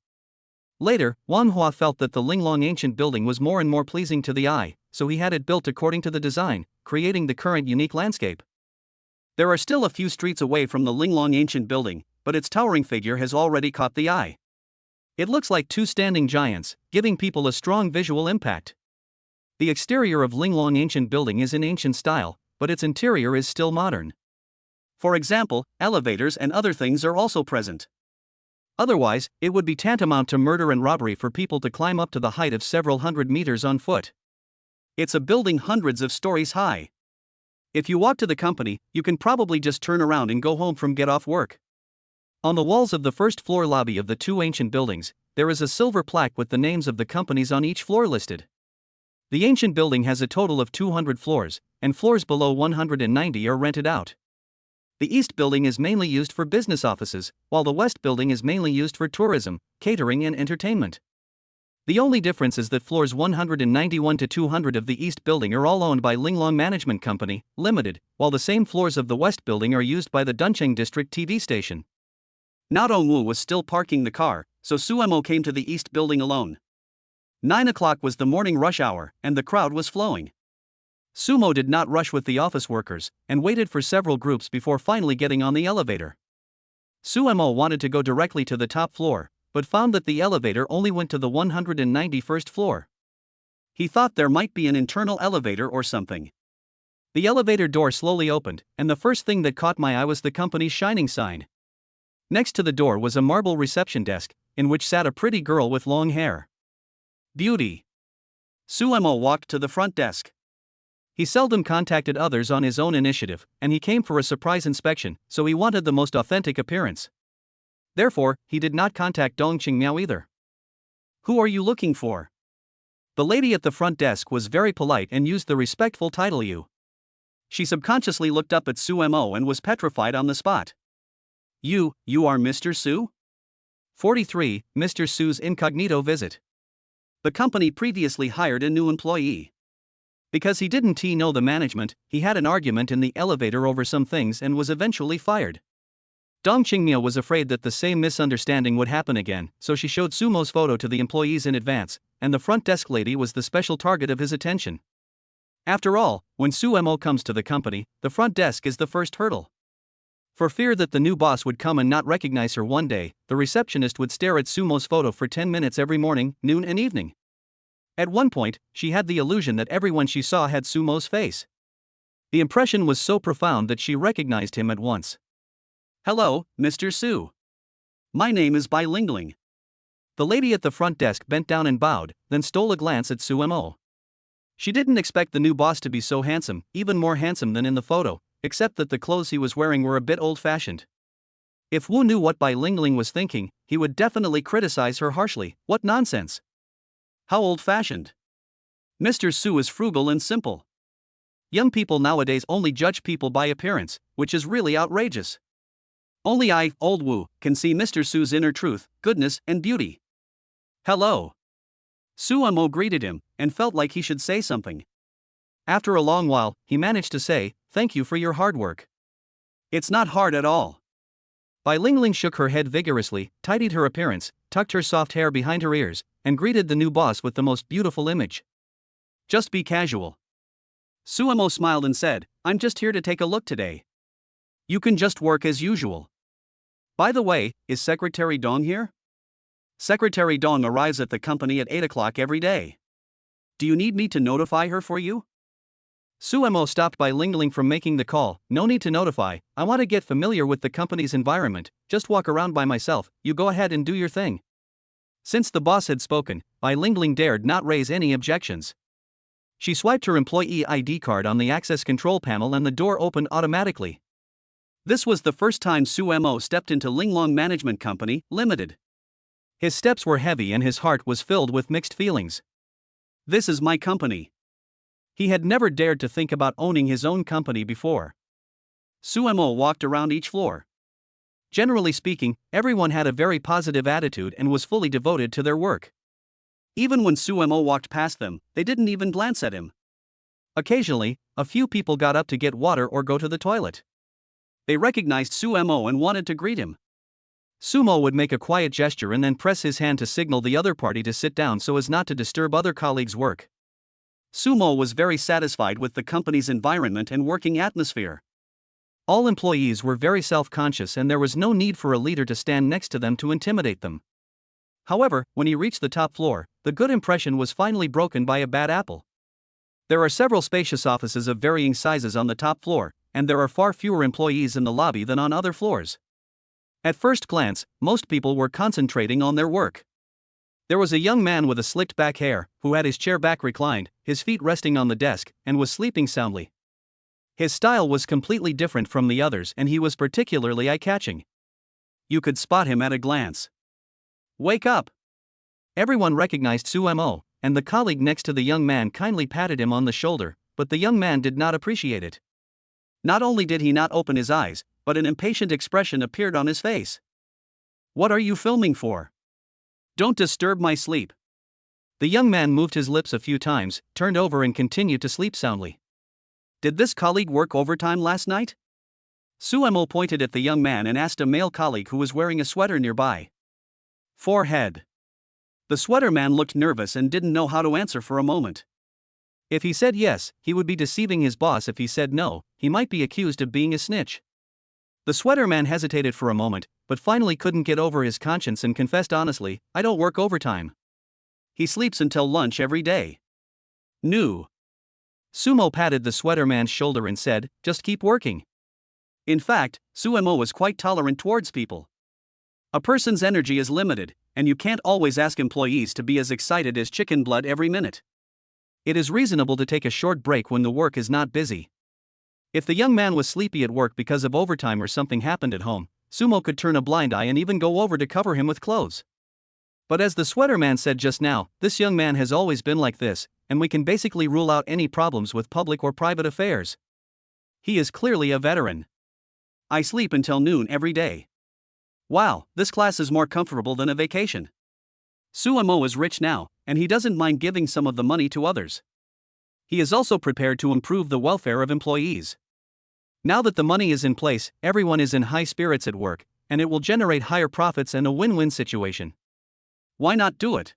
Later, Wang Hua felt that the Linglong Ancient Building was more and more pleasing to the eye, so he had it built according to the design, creating the current unique landscape. There are still a few streets away from the Linglong Ancient Building, but its towering figure has already caught the eye. It looks like two standing giants, giving people a strong visual impact. The exterior of Linglong Ancient Building is in ancient style, but its interior is still modern. For example, elevators and other things are also present. Otherwise, it would be tantamount to murder and robbery for people to climb up to the height of several hundred meters on foot. It's a building hundreds of stories high. If you walk to the company, you can probably just turn around and go home from get off work. On the walls of the first floor lobby of the two ancient buildings, there is a silver plaque with the names of the companies on each floor listed. The ancient building has a total of 200 floors, and floors below 190 are rented out. The East Building is mainly used for business offices, while the West Building is mainly used for tourism, catering and entertainment. The only difference is that floors 191 to 200 of the East Building are all owned by Linglong Management Company, Limited, while the same floors of the West Building are used by the Duncheng District TV station. Not Ongwu was still parking the car, so Suemo came to the East Building alone. 9 o'clock was the morning rush hour, and the crowd was flowing. Sumo did not rush with the office workers, and waited for several groups before finally getting on the elevator. Suemo wanted to go directly to the top floor, but found that the elevator only went to the 191st floor. He thought there might be an internal elevator or something. The elevator door slowly opened, and the first thing that caught my eye was the company's shining sign. Next to the door was a marble reception desk, in which sat a pretty girl with long hair. Beauty. Suemo walked to the front desk. He seldom contacted others on his own initiative, and he came for a surprise inspection, so he wanted the most authentic appearance. Therefore, he did not contact Dongqing Miao either. Who are you looking for? The lady at the front desk was very polite and used the respectful title you. She subconsciously looked up at Suemo and was petrified on the spot. You are Mr. Su? 43. Mr. Su's incognito visit. The company previously hired a new employee. Because he didn't know the management, he had an argument in the elevator over some things and was eventually fired. Dong Qingmiao was afraid that the same misunderstanding would happen again, so she showed Sumo's photo to the employees in advance, and the front desk lady was the special target of his attention. After all, when Suemo comes to the company, the front desk is the first hurdle. For fear that the new boss would come and not recognize her one day, the receptionist would stare at Sumo's photo for 10 minutes every morning, noon and evening. At one point, she had the illusion that everyone she saw had Sumo's face. The impression was so profound that she recognized him at once. Hello, Mr. Su. My name is Bai Lingling. The lady at the front desk bent down and bowed, then stole a glance at Suemo. She didn't expect the new boss to be so handsome, even more handsome than in the photo, except that the clothes he was wearing were a bit old-fashioned. If Wu knew what Bai Lingling was thinking, he would definitely criticize her harshly. What nonsense! How old-fashioned! Mr. Su is frugal and simple. Young people nowadays only judge people by appearance, which is really outrageous. Only I, old Wu, can see Mr. Su's inner truth, goodness, and beauty. Hello. Suemo greeted him, and felt like he should say something. After a long while, he managed to say, "Thank you for your hard work." It's not hard at all. Bai Lingling shook her head vigorously, tidied her appearance, tucked her soft hair behind her ears, and greeted the new boss with the most beautiful image. Just be casual. Suemo smiled and said, I'm just here to take a look today. You can just work as usual. By the way, is Secretary Dong here? Secretary Dong arrives at the company at 8 o'clock every day. Do you need me to notify her for you? Suemo stopped Bai Lingling from making the call. No need to notify, I want to get familiar with the company's environment, just walk around by myself, you go ahead and do your thing. Since the boss had spoken, Bai Lingling dared not raise any objections. She swiped her employee ID card on the access control panel and the door opened automatically. This was the first time Suemo stepped into Linglong Management Company, Limited. His steps were heavy and his heart was filled with mixed feelings. This is my company. He had never dared to think about owning his own company before. Suemo walked around each floor. Generally speaking, everyone had a very positive attitude and was fully devoted to their work. Even when Suemo walked past them, they didn't even glance at him. Occasionally, a few people got up to get water or go to the toilet. They recognized Suemo and wanted to greet him. Sumo would make a quiet gesture and then press his hand to signal the other party to sit down so as not to disturb other colleagues' work. Sumo was very satisfied with the company's environment and working atmosphere. All employees were very self-conscious and there was no need for a leader to stand next to them to intimidate them. However, when he reached the top floor, the good impression was finally broken by a bad apple. There are several spacious offices of varying sizes on the top floor, and there are far fewer employees in the lobby than on other floors. At first glance, most people were concentrating on their work. There was a young man with a slicked back hair, who had his chair back reclined, his feet resting on the desk, and was sleeping soundly. His style was completely different from the others and he was particularly eye-catching. You could spot him at a glance. Wake up! Everyone recognized Suemo, and the colleague next to the young man kindly patted him on the shoulder, but the young man did not appreciate it. Not only did he not open his eyes, but an impatient expression appeared on his face. What are you filming for? Don't disturb my sleep. The young man moved his lips a few times, turned over and continued to sleep soundly. Did this colleague work overtime last night? Suemo pointed at the young man and asked a male colleague who was wearing a sweater nearby. Forehead. The sweater man looked nervous and didn't know how to answer for a moment. If he said yes, he would be deceiving his boss. If he said no, he might be accused of being a snitch. The sweater man hesitated for a moment, but finally couldn't get over his conscience and confessed honestly, I don't work overtime. He sleeps until lunch every day. New. Sumo patted the sweater man's shoulder and said, "Just keep working." In fact, Sumo was quite tolerant towards people. A person's energy is limited, and you can't always ask employees to be as excited as chicken blood every minute. It is reasonable to take a short break when the work is not busy. If the young man was sleepy at work because of overtime or something happened at home, Sumo could turn a blind eye and even go over to cover him with clothes. But as the sweater man said just now, this young man has always been like this, and we can basically rule out any problems with public or private affairs. He is clearly a veteran. I sleep until noon every day. Wow, this class is more comfortable than a vacation. Sumo is rich now, and he doesn't mind giving some of the money to others. He is also prepared to improve the welfare of employees. Now that the money is in place, everyone is in high spirits at work, and it will generate higher profits and a win-win situation. Why not do it?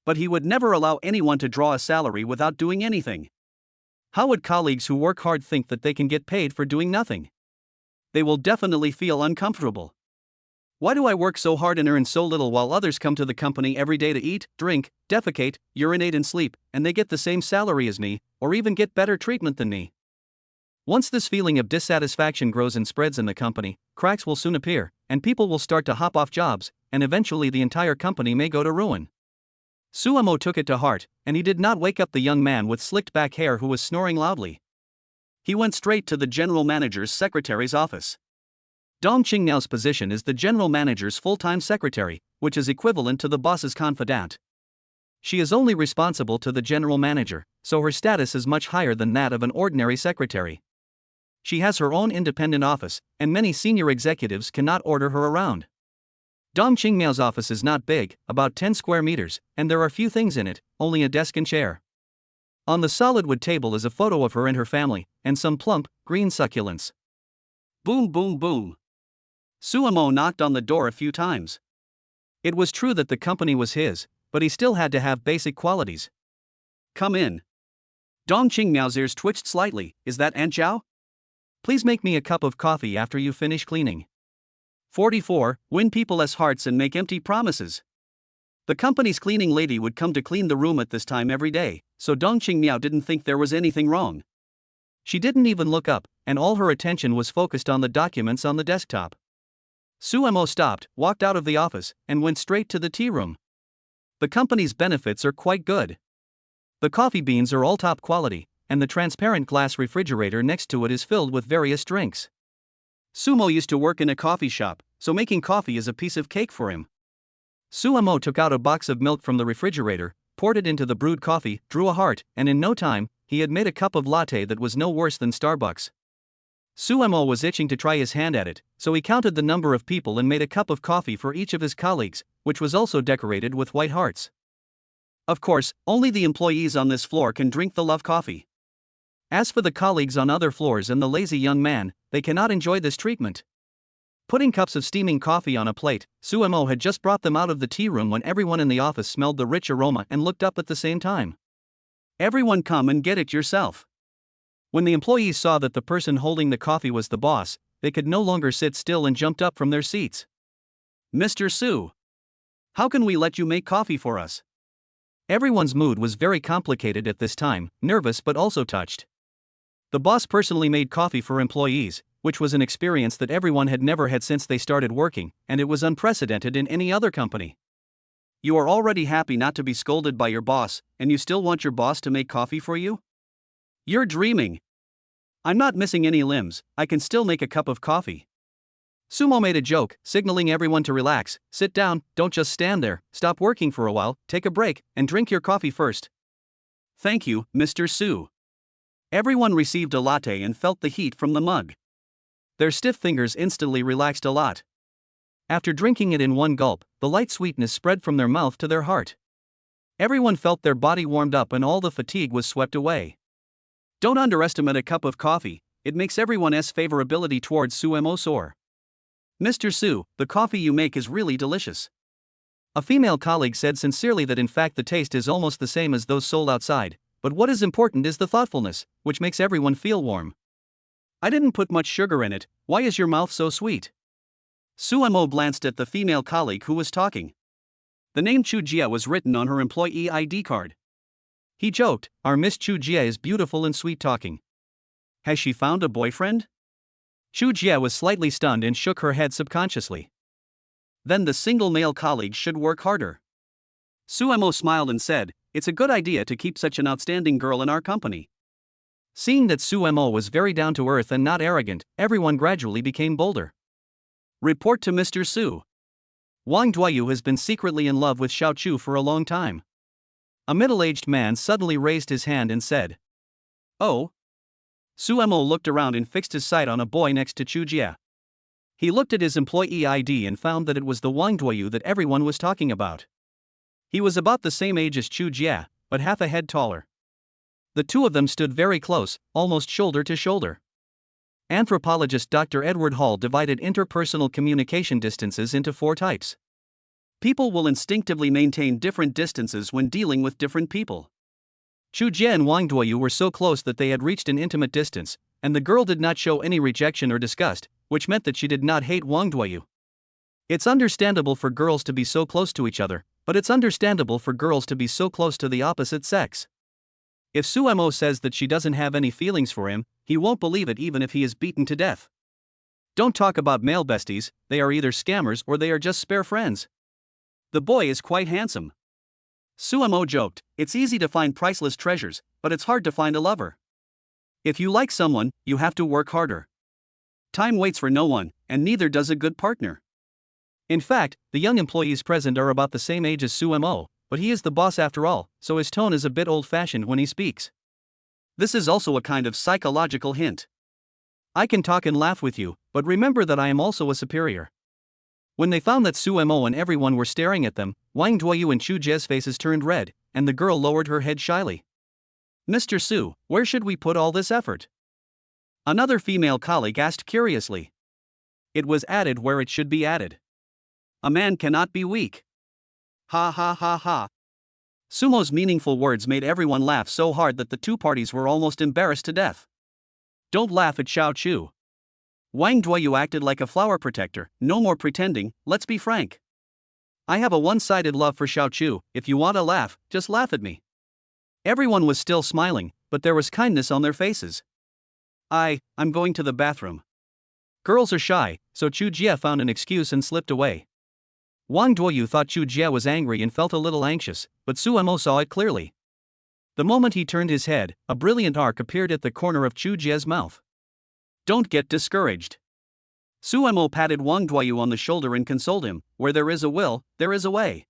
But he would never allow anyone to draw a salary without doing anything. How would colleagues who work hard think that they can get paid for doing nothing? They will definitely feel uncomfortable. Why do I work so hard and earn so little while others come to the company every day to eat, drink, defecate, urinate and sleep, and they get the same salary as me, or even get better treatment than me? Once this feeling of dissatisfaction grows and spreads in the company, cracks will soon appear, and people will start to hop off jobs, and eventually the entire company may go to ruin. Sumo took it to heart, and he did not wake up the young man with slicked back hair who was snoring loudly. He went straight to the general manager's secretary's office. Dong Qingnao's position is the general manager's full-time secretary, which is equivalent to the boss's confidant. She is only responsible to the general manager, so her status is much higher than that of an ordinary secretary. She has her own independent office, and many senior executives cannot order her around. Dong Qingnao's office is not big, about 10 square meters, and there are few things in it, only a desk and chair. On the solid wood table is a photo of her and her family, and some plump, green succulents. Boom boom boom. Sumo knocked on the door a few times. It was true that the company was his, but he still had to have basic qualities. Come in. Dong Qingnao's ears twitched slightly. Is that Aunt Zhao? Please make me a cup of coffee after you finish cleaning. 44. Win people's hearts and make empty promises. The company's cleaning lady would come to clean the room at this time every day, so Dong Qingmiao didn't think there was anything wrong. She didn't even look up, and all her attention was focused on the documents on the desktop. Sumo stopped, walked out of the office, and went straight to the tea room. The company's benefits are quite good. The coffee beans are all top quality, and the transparent glass refrigerator next to it is filled with various drinks. Sumo used to work in a coffee shop, so making coffee is a piece of cake for him. Sumo took out a box of milk from the refrigerator, poured it into the brewed coffee, drew a heart, and in no time, he had made a cup of latte that was no worse than Starbucks. Sumo was itching to try his hand at it, so he counted the number of people and made a cup of coffee for each of his colleagues, which was also decorated with white hearts. Of course, only the employees on this floor can drink the love coffee. As for the colleagues on other floors and the lazy young man, they cannot enjoy this treatment. Putting cups of steaming coffee on a plate, Sumo had just brought them out of the tea room when everyone in the office smelled the rich aroma and looked up at the same time. Everyone come and get it yourself. When the employees saw that the person holding the coffee was the boss, they could no longer sit still and jumped up from their seats. Mr. Su, how can we let you make coffee for us? Everyone's mood was very complicated at this time, nervous but also touched. The boss personally made coffee for employees, which was an experience that everyone had never had since they started working, and it was unprecedented in any other company. You are already happy not to be scolded by your boss, and you still want your boss to make coffee for you? You're dreaming. I'm not missing any limbs, I can still make a cup of coffee. Sumo made a joke, signaling everyone to relax, sit down, don't just stand there, stop working for a while, take a break, and drink your coffee first. Thank you, Mr. Su. Everyone received a latte and felt the heat from the mug. Their stiff fingers instantly relaxed a lot. After drinking it in one gulp, the light sweetness spread from their mouth to their heart. Everyone felt their body warmed up and all the fatigue was swept away. Don't underestimate a cup of coffee, it makes everyone's favorability towards Sumo soar. Mr. Su, the coffee you make is really delicious. A female colleague said sincerely that in fact the taste is almost the same as those sold outside, but what is important is the thoughtfulness, which makes everyone feel warm. I didn't put much sugar in it, why is your mouth so sweet? Sumo glanced at the female colleague who was talking. The name Chu Jia was written on her employee ID card. He joked, our Miss Chu Jie is beautiful and sweet-talking. Has she found a boyfriend? Chu Jie was slightly stunned and shook her head subconsciously. Then the single male colleague should work harder. Suemo smiled and said, it's a good idea to keep such an outstanding girl in our company. Seeing that Suemo was very down to earth and not arrogant, everyone gradually became bolder. Report to Mr. Su. Wang Duoyu has been secretly in love with Xiao Chu for a long time. A middle-aged man suddenly raised his hand and said, oh? Suemo looked around and fixed his sight on a boy next to Chu Jie. He looked at his employee ID and found that it was the Wang Duoyu that everyone was talking about. He was about the same age as Chu Jie, but half a head taller. The two of them stood very close, almost shoulder to shoulder. Anthropologist Dr. Edward Hall divided interpersonal communication distances into 4 types. People will instinctively maintain different distances when dealing with different people. Chu Jie and Wang Duoyu were so close that they had reached an intimate distance, and the girl did not show any rejection or disgust, which meant that she did not hate Wang Duoyu. It's understandable for girls to be so close to each other, but it's understandable for girls to be so close to the opposite sex. If Suemo says that she doesn't have any feelings for him, he won't believe it even if he is beaten to death. Don't talk about male besties, they are either scammers or they are just spare friends. The boy is quite handsome. Suemo joked, it's easy to find priceless treasures, but it's hard to find a lover. If you like someone, you have to work harder. Time waits for no one, and neither does a good partner. In fact, the young employees present are about the same age as Suemo, but he is the boss after all, so his tone is a bit old-fashioned when he speaks. This is also a kind of psychological hint. I can talk and laugh with you, but remember that I am also a superior. When they found that Suemo and everyone were staring at them, Wang Duoyu and Chu Jie's faces turned red, and the girl lowered her head shyly. Mr. Su, where should we put all this effort? Another female colleague asked curiously. It was added where it should be added. A man cannot be weak. Ha ha ha ha. Sumo's meaningful words made everyone laugh so hard that the two parties were almost embarrassed to death. Don't laugh at Xiao Chu. Wang Duoyu acted like a flower protector, no more pretending, let's be frank. I have a one-sided love for Xiao Chu, if you want to laugh, just laugh at me. Everyone was still smiling, but there was kindness on their faces. I'm going to the bathroom. Girls are shy, so Chu Jie found an excuse and slipped away. Wang Duoyu thought Chu Jie was angry and felt a little anxious, but Suemo saw it clearly. The moment he turned his head, a brilliant arc appeared at the corner of Chu Jie's mouth. Don't get discouraged. Suemo patted Wang Duoyu on the shoulder and consoled him, where there is a will, there is a way.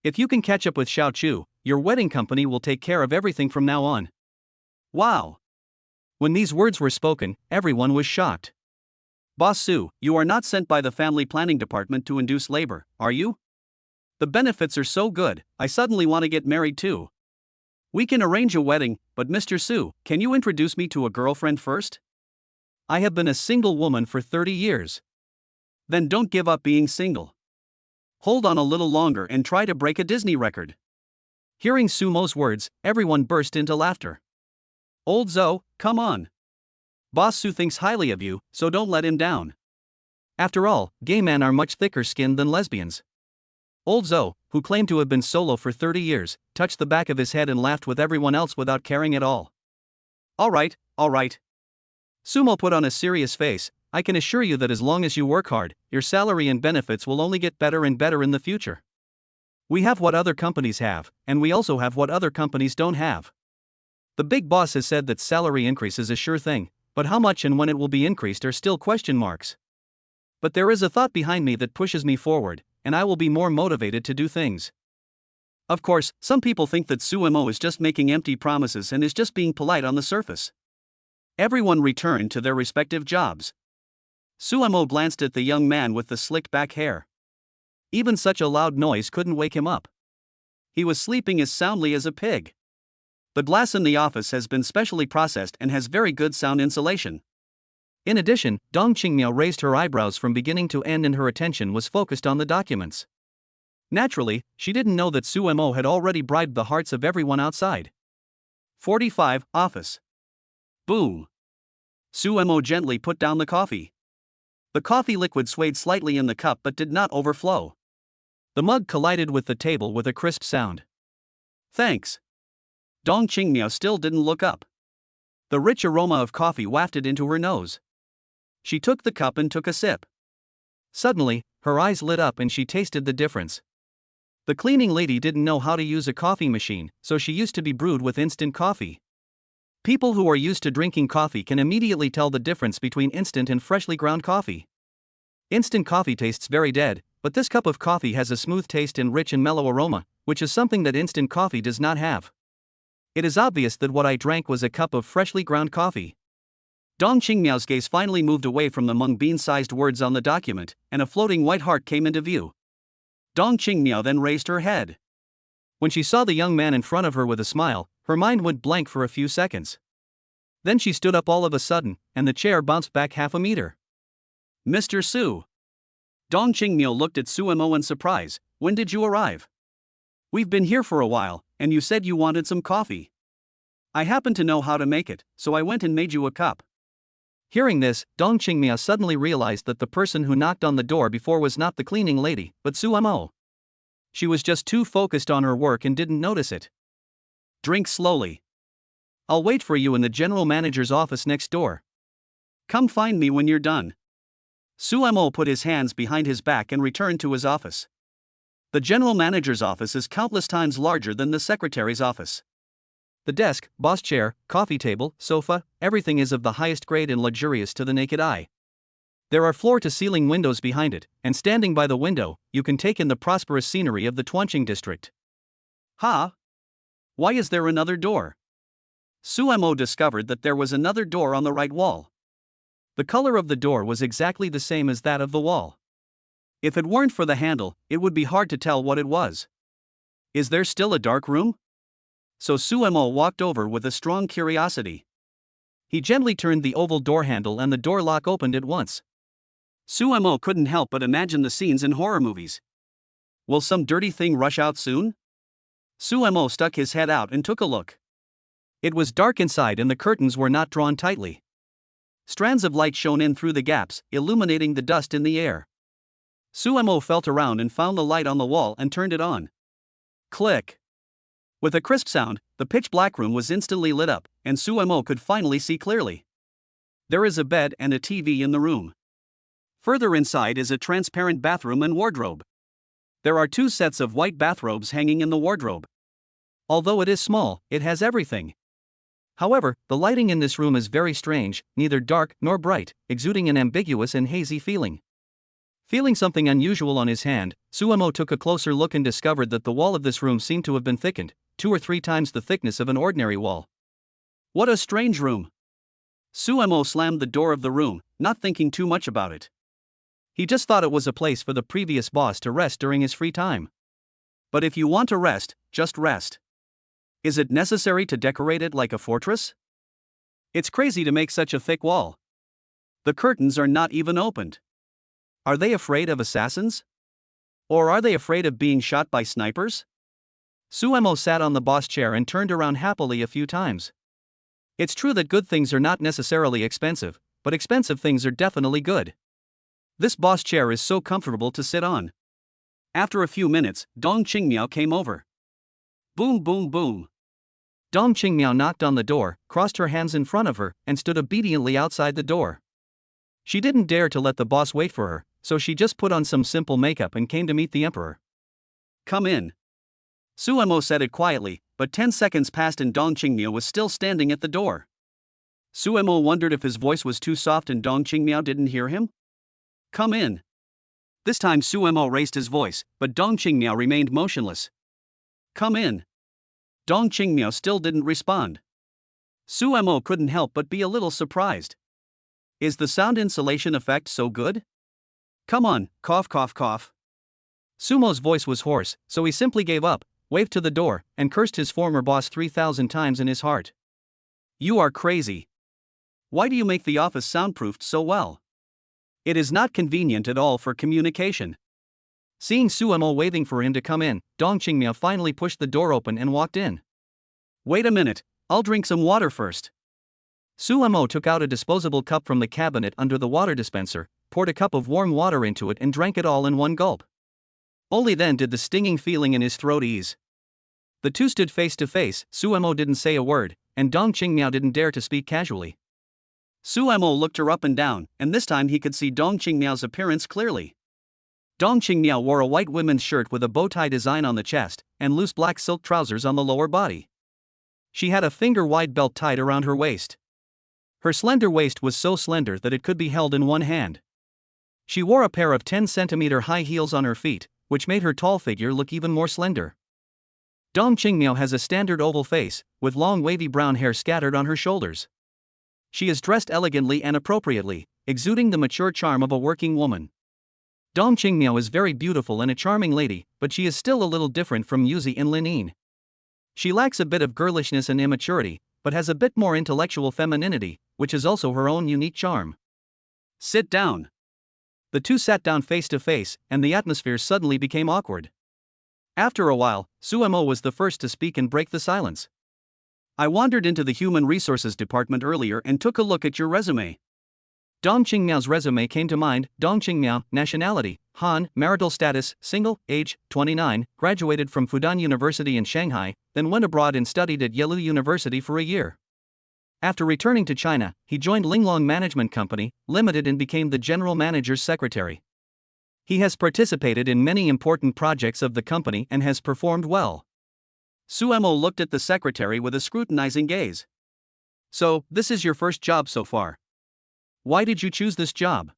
If you can catch up with Xiao Chu, your wedding company will take care of everything from now on. Wow. When these words were spoken, everyone was shocked. Boss Su, you are not sent by the family planning department to induce labor, are you? The benefits are so good, I suddenly want to get married too. We can arrange a wedding, but Mr. Su, can you introduce me to a girlfriend first? I have been a single woman for 30 years. Then don't give up being single. Hold on a little longer and try to break a Disney record. Hearing Sumo's words, everyone burst into laughter. Old Zo, come on. Boss Su thinks highly of you, so don't let him down. After all, gay men are much thicker skinned than lesbians. Old Zo, who claimed to have been solo for 30 years, touched the back of his head and laughed with everyone else without caring at all. All right. Sumo put on a serious face, I can assure you that as long as you work hard, your salary and benefits will only get better and better in the future. We have what other companies have, and we also have what other companies don't have. The big boss has said that salary increase is a sure thing, but how much and when it will be increased are still question marks. But there is a thought behind me that pushes me forward, and I will be more motivated to do things. Of course, some people think that Suemo is just making empty promises and is just being polite on the surface. Everyone returned to their respective jobs. Suemo glanced at the young man with the slicked back hair. Even such a loud noise couldn't wake him up. He was sleeping as soundly as a pig. The glass in the office has been specially processed and has very good sound insulation. In addition, Dong Qingmiao raised her eyebrows from beginning to end and her attention was focused on the documents. Naturally, she didn't know that Suemo had already bribed the hearts of everyone outside. 45, office. Boom. Suemo gently put down the coffee. The coffee liquid swayed slightly in the cup but did not overflow. The mug collided with the table with a crisp sound. Thanks. Dong Qingmiao still didn't look up. The rich aroma of coffee wafted into her nose. She took the cup and took a sip. Suddenly, her eyes lit up and she tasted the difference. The cleaning lady didn't know how to use a coffee machine, so she used to be brewed with instant coffee. People who are used to drinking coffee can immediately tell the difference between instant and freshly ground coffee. Instant coffee tastes very dead, but this cup of coffee has a smooth taste and rich and mellow aroma, which is something that instant coffee does not have. It is obvious that what I drank was a cup of freshly ground coffee. Dong Qingmiao's gaze finally moved away from the mung bean-sized words on the document, and a floating white heart came into view. Dong Qingmiao then raised her head. When she saw the young man in front of her with a smile, her mind went blank for a few seconds. Then she stood up all of a sudden, and the chair bounced back half a meter. Mr. Su. Dong Qingmiao looked at Su Mo in surprise. When did you arrive? We've been here for a while, and you said you wanted some coffee. I happen to know how to make it, so I went and made you a cup. Hearing this, Dong Qingmiao suddenly realized that the person who knocked on the door before was not the cleaning lady, but Su Mo. She was just too focused on her work and didn't notice it. Drink slowly. I'll wait for you in the general manager's office next door. Come find me when you're done. Su Mo put his hands behind his back and returned to his office. The general manager's office is countless times larger than the secretary's office. The desk, boss chair, coffee table, sofa, everything is of the highest grade and luxurious to the naked eye. There are floor-to-ceiling windows behind it, and standing by the window, you can take in the prosperous scenery of the Tuanqing district. Why is there another door? Su Mo discovered that there was another door on the right wall. The color of the door was exactly the same as that of the wall. If it weren't for the handle, it would be hard to tell what it was. Is there still a dark room? So Su Mo walked over with a strong curiosity. He gently turned the oval door handle and the door lock opened at once. Su Mo couldn't help but imagine the scenes in horror movies. Will some dirty thing rush out soon? Su Mo stuck his head out and took a look. It was dark inside and the curtains were not drawn tightly. Strands of light shone in through the gaps, illuminating the dust in the air. Su Mo felt around and found the light on the wall and turned it on. Click. With a crisp sound, the pitch-black room was instantly lit up, and Su Mo could finally see clearly. There is a bed and a TV in the room. Further inside is a transparent bathroom and wardrobe. There are 2 sets of white bathrobes hanging in the wardrobe. Although it is small, it has everything. However, the lighting in this room is very strange, neither dark nor bright, exuding an ambiguous and hazy feeling. Feeling something unusual on his hand, Su Mo took a closer look and discovered that the wall of this room seemed to have been thickened, 2 or 3 times the thickness of an ordinary wall. What a strange room! Su Mo slammed the door of the room, not thinking too much about it. He just thought it was a place for the previous boss to rest during his free time. But if you want to rest, just rest. Is it necessary to decorate it like a fortress? It's crazy to make such a thick wall. The curtains are not even opened. Are they afraid of assassins? Or are they afraid of being shot by snipers? Su Mo sat on the boss chair and turned around happily a few times. It's true that good things are not necessarily expensive, but expensive things are definitely good. This boss chair is so comfortable to sit on. After a few minutes, Dong Qingmiao came over. Boom boom boom. Dong Qingmiao knocked on the door, crossed her hands in front of her, and stood obediently outside the door. She didn't dare to let the boss wait for her, so she just put on some simple makeup and came to meet the emperor. Come in. Su Mo said it quietly, but 10 seconds passed and Dong Qingmiao was still standing at the door. Su Mo wondered if his voice was too soft and Dong Qingmiao didn't hear him. Come in. This time Su Mo raised his voice, but Dong Qingmiao remained motionless. Come in. Dong Qingmiao still didn't respond. Su Mo couldn't help but be a little surprised. Is the sound insulation effect so good? Come on, cough cough cough. Sumo's voice was hoarse, so he simply gave up, waved to the door, and cursed his former boss 3,000 times in his heart. You are crazy. Why do you make the office soundproofed so well? It is not convenient at all for communication. Seeing Su Mo waving for him to come in, Dong Qingmiao finally pushed the door open and walked in. Wait a minute, I'll drink some water first. Su Mo took out a disposable cup from the cabinet under the water dispenser, poured a cup of warm water into it and drank it all in one gulp. Only then did the stinging feeling in his throat ease. The two stood face to face. Suemo didn't say a word, and Dong Qingmiao didn't dare to speak casually. Suemo looked her up and down, and this time he could see Dong Qingmiao's appearance clearly. Dong Qingmiao wore a white women's shirt with a bow tie design on the chest, and loose black silk trousers on the lower body. She had a finger-wide belt tied around her waist. Her slender waist was so slender that it could be held in one hand. She wore a pair of 10-centimeter high heels on her feet, which made her tall figure look even more slender. Dong Qingmiao has a standard oval face, with long wavy brown hair scattered on her shoulders. She is dressed elegantly and appropriately, exuding the mature charm of a working woman. Dong Qingmiao is very beautiful and a charming lady, but she is still a little different from Yuzi and Linin. She lacks a bit of girlishness and immaturity, but has a bit more intellectual femininity, which is also her own unique charm. Sit down. The two sat down face to face, and the atmosphere suddenly became awkward. After a while, Suemo was the first to speak and break the silence. I wandered into the Human Resources Department earlier and took a look at your resume. Dong Qingmiao's resume came to mind. Dong Qingmiao, nationality, Han, marital status, single, age, 29, graduated from Fudan University in Shanghai, then went abroad and studied at Yelu University for a year. After returning to China, he joined Linglong Management Company, Limited and became the general manager's secretary. He has participated in many important projects of the company and has performed well. Suemo looked at the secretary with a scrutinizing gaze. So, this is your first job so far. Why did you choose this job?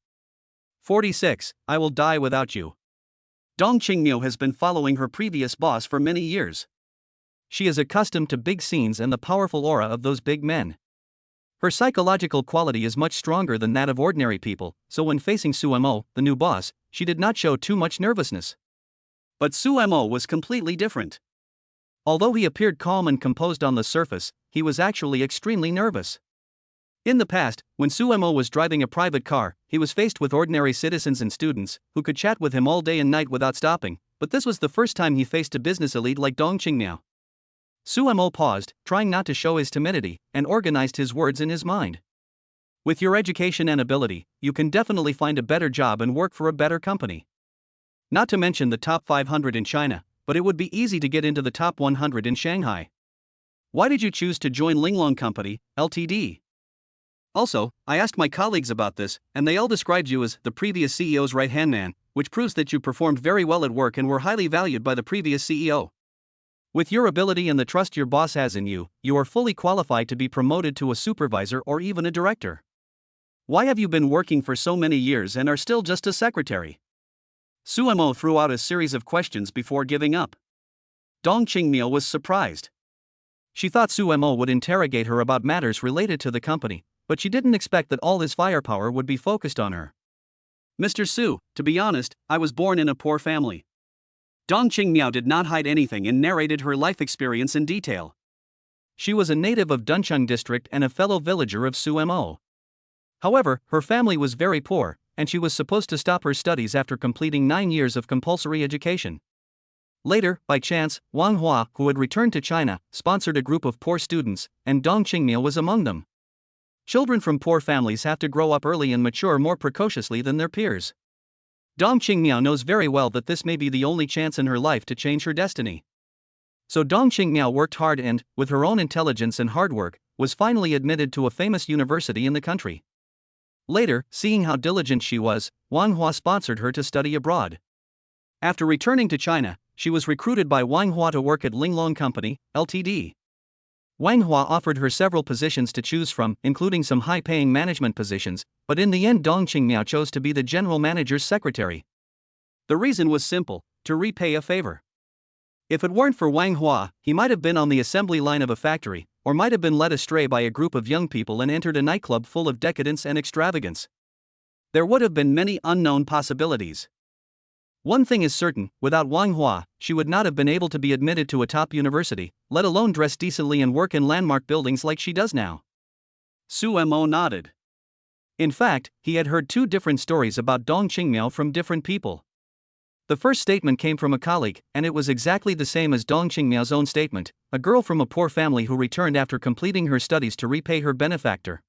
46, I will die without you. Dong Qingmiao has been following her previous boss for many years. She is accustomed to big scenes and the powerful aura of those big men. Her psychological quality is much stronger than that of ordinary people, so when facing Suemo, the new boss, she did not show too much nervousness. But Suemo was completely different. Although he appeared calm and composed on the surface, he was actually extremely nervous. In the past, when Suemo was driving a private car, he was faced with ordinary citizens and students who could chat with him all day and night without stopping, but this was the first time he faced a business elite like Dong Qingmiao. Suemo paused, trying not to show his timidity, and organized his words in his mind. With your education and ability, you can definitely find a better job and work for a better company. Not to mention the top 500 in China, but it would be easy to get into the top 100 in Shanghai. Why did you choose to join Linglong Company, Ltd? Also, I asked my colleagues about this, and they all described you as the previous CEO's right-hand man, which proves that you performed very well at work and were highly valued by the previous CEO. With your ability and the trust your boss has in you, you are fully qualified to be promoted to a supervisor or even a director. Why have you been working for so many years and are still just a secretary? Suemo threw out a series of questions before giving up. Dong Qingmiao was surprised. She thought Suemo would interrogate her about matters related to the company, but she didn't expect that all his firepower would be focused on her. Mr. Su, to be honest, I was born in a poor family. Dong Qingmiao did not hide anything and narrated her life experience in detail. She was a native of Duncheng district and a fellow villager of Suemo. However, her family was very poor, and she was supposed to stop her studies after completing 9 years of compulsory education. Later, by chance, Wang Hua, who had returned to China, sponsored a group of poor students, and Dong Qingmiao was among them. Children from poor families have to grow up early and mature more precociously than their peers. Dong Qingmiao knows very well that this may be the only chance in her life to change her destiny. So Dong Qingmiao worked hard and, with her own intelligence and hard work, was finally admitted to a famous university in the country. Later, seeing how diligent she was, Wang Hua sponsored her to study abroad. After returning to China, she was recruited by Wang Hua to work at Linglong Company, Ltd. Wang Hua offered her several positions to choose from, including some high-paying management positions, but in the end Dong Qingmiao chose to be the general manager's secretary. The reason was simple: to repay a favor. If it weren't for Wang Hua, he might have been on the assembly line of a factory, or might have been led astray by a group of young people and entered a nightclub full of decadence and extravagance. There would have been many unknown possibilities. One thing is certain: without Wang Hua, she would not have been able to be admitted to a top university, let alone dress decently and work in landmark buildings like she does now. Suemo nodded. In fact, he had heard 2 different stories about Dong Qingmiao from different people. The first statement came from a colleague, and it was exactly the same as Dong Qingmiao's own statement: a girl from a poor family who returned after completing her studies to repay her benefactor.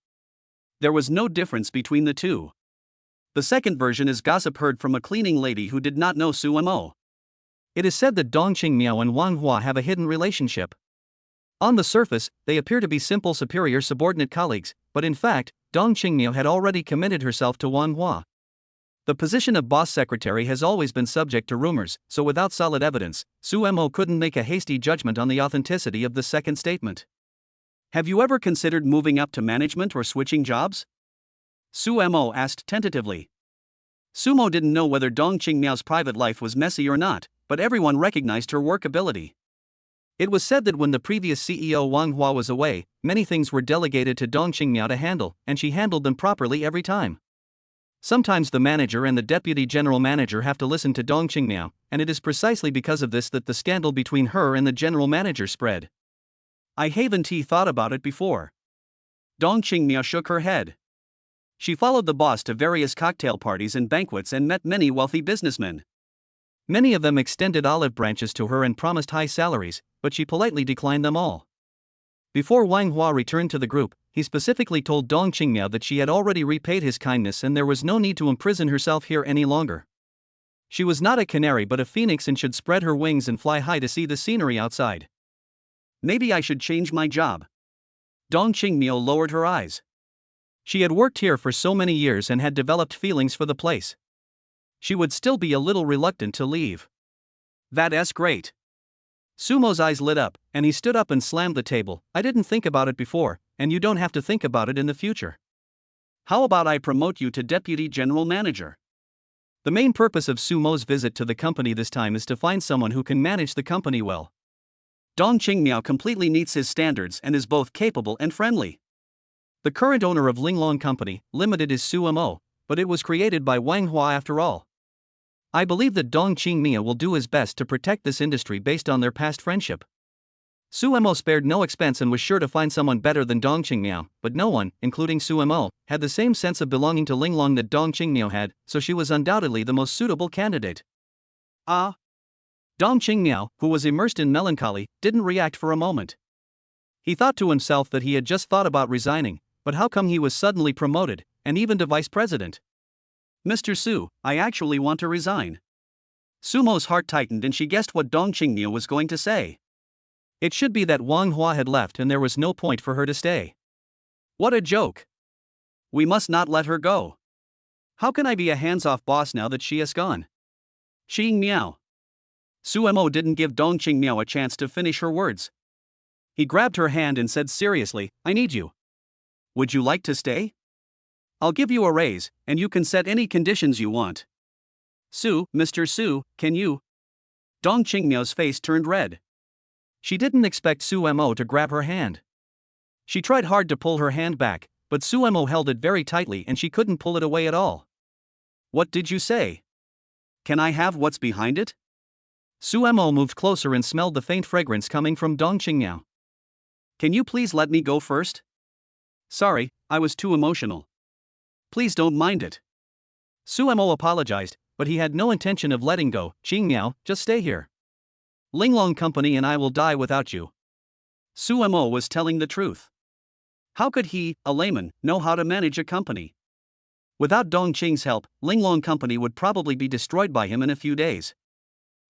There was no difference between the two. The second version is gossip heard from a cleaning lady who did not know Suemo. It is said that Dong Qingmiao and Wang Hua have a hidden relationship. On the surface, they appear to be simple superior subordinate colleagues, but in fact, Dong Qingmiao had already committed herself to Wang Hua. The position of boss secretary has always been subject to rumors, so without solid evidence, Su Mo couldn't make a hasty judgment on the authenticity of the second statement. Have you ever considered moving up to management or switching jobs? Su Mo asked tentatively. Sumo didn't know whether Dong Qingmiao's private life was messy or not, but everyone recognized her work ability. It was said that when the previous CEO Wang Hua was away, many things were delegated to Dong Qingmiao to handle, and she handled them properly every time. Sometimes the manager and the deputy general manager have to listen to Dong Qingmiao, and it is precisely because of this that the scandal between her and the general manager spread. I haven't thought about it before. Dong Qingmiao shook her head. She followed the boss to various cocktail parties and banquets and met many wealthy businessmen. Many of them extended olive branches to her and promised high salaries, but she politely declined them all. Before Wang Hua returned to the group, he specifically told Dong Qingmiao that she had already repaid his kindness and there was no need to imprison herself here any longer. She was not a canary but a phoenix and should spread her wings and fly high to see the scenery outside. Maybe I should change my job. Dong Qingmiao lowered her eyes. She had worked here for so many years and had developed feelings for the place. She would still be a little reluctant to leave. That's great. Sumo's eyes lit up, and he stood up and slammed the table. I didn't think about it before, and you don't have to think about it in the future. How about I promote you to deputy general manager? The main purpose of Sumo's visit to the company this time is to find someone who can manage the company well. Dong Qingmiao completely meets his standards and is both capable and friendly. The current owner of Linglong Company, Limited is Su Mo, but it was created by Wang Hua after all. I believe that Dong Qingmiao will do his best to protect this industry based on their past friendship. Su Mo spared no expense and was sure to find someone better than Dong Qingmiao, but no one, including Su Mo, had the same sense of belonging to Linglong that Dong Qingmiao had, so she was undoubtedly the most suitable candidate. Dong Qingmiao, who was immersed in melancholy, didn't react for a moment. He thought to himself that he had just thought about resigning, but how come he was suddenly promoted, and even to vice president? Mr. Su, I actually want to resign. Sumo's heart tightened and she guessed what Dong Qingmiao was going to say. It should be that Wang Hua had left and there was no point for her to stay. What a joke. We must not let her go. How can I be a hands-off boss now that she has gone? Qingmiao. Su Mo didn't give Dong Qingmiao a chance to finish her words. He grabbed her hand and said seriously, I need you. Would you like to stay? I'll give you a raise, and you can set any conditions you want. Mr. Su, can you? Dong Qingmiao's face turned red. She didn't expect Su Mo to grab her hand. She tried hard to pull her hand back, but Su Mo held it very tightly and she couldn't pull it away at all. What did you say? Can I have what's behind it? Su Mo moved closer and smelled the faint fragrance coming from Dong Qingmiao. Can you please let me go first? Sorry, I was too emotional. Please don't mind it. Su Mo apologized, but he had no intention of letting go. Qingmiao, just stay here. Linglong Company and I will die without you. Su Mo was telling the truth. How could he, a layman, know how to manage a company? Without Dong Qing's help, Linglong Company would probably be destroyed by him in a few days.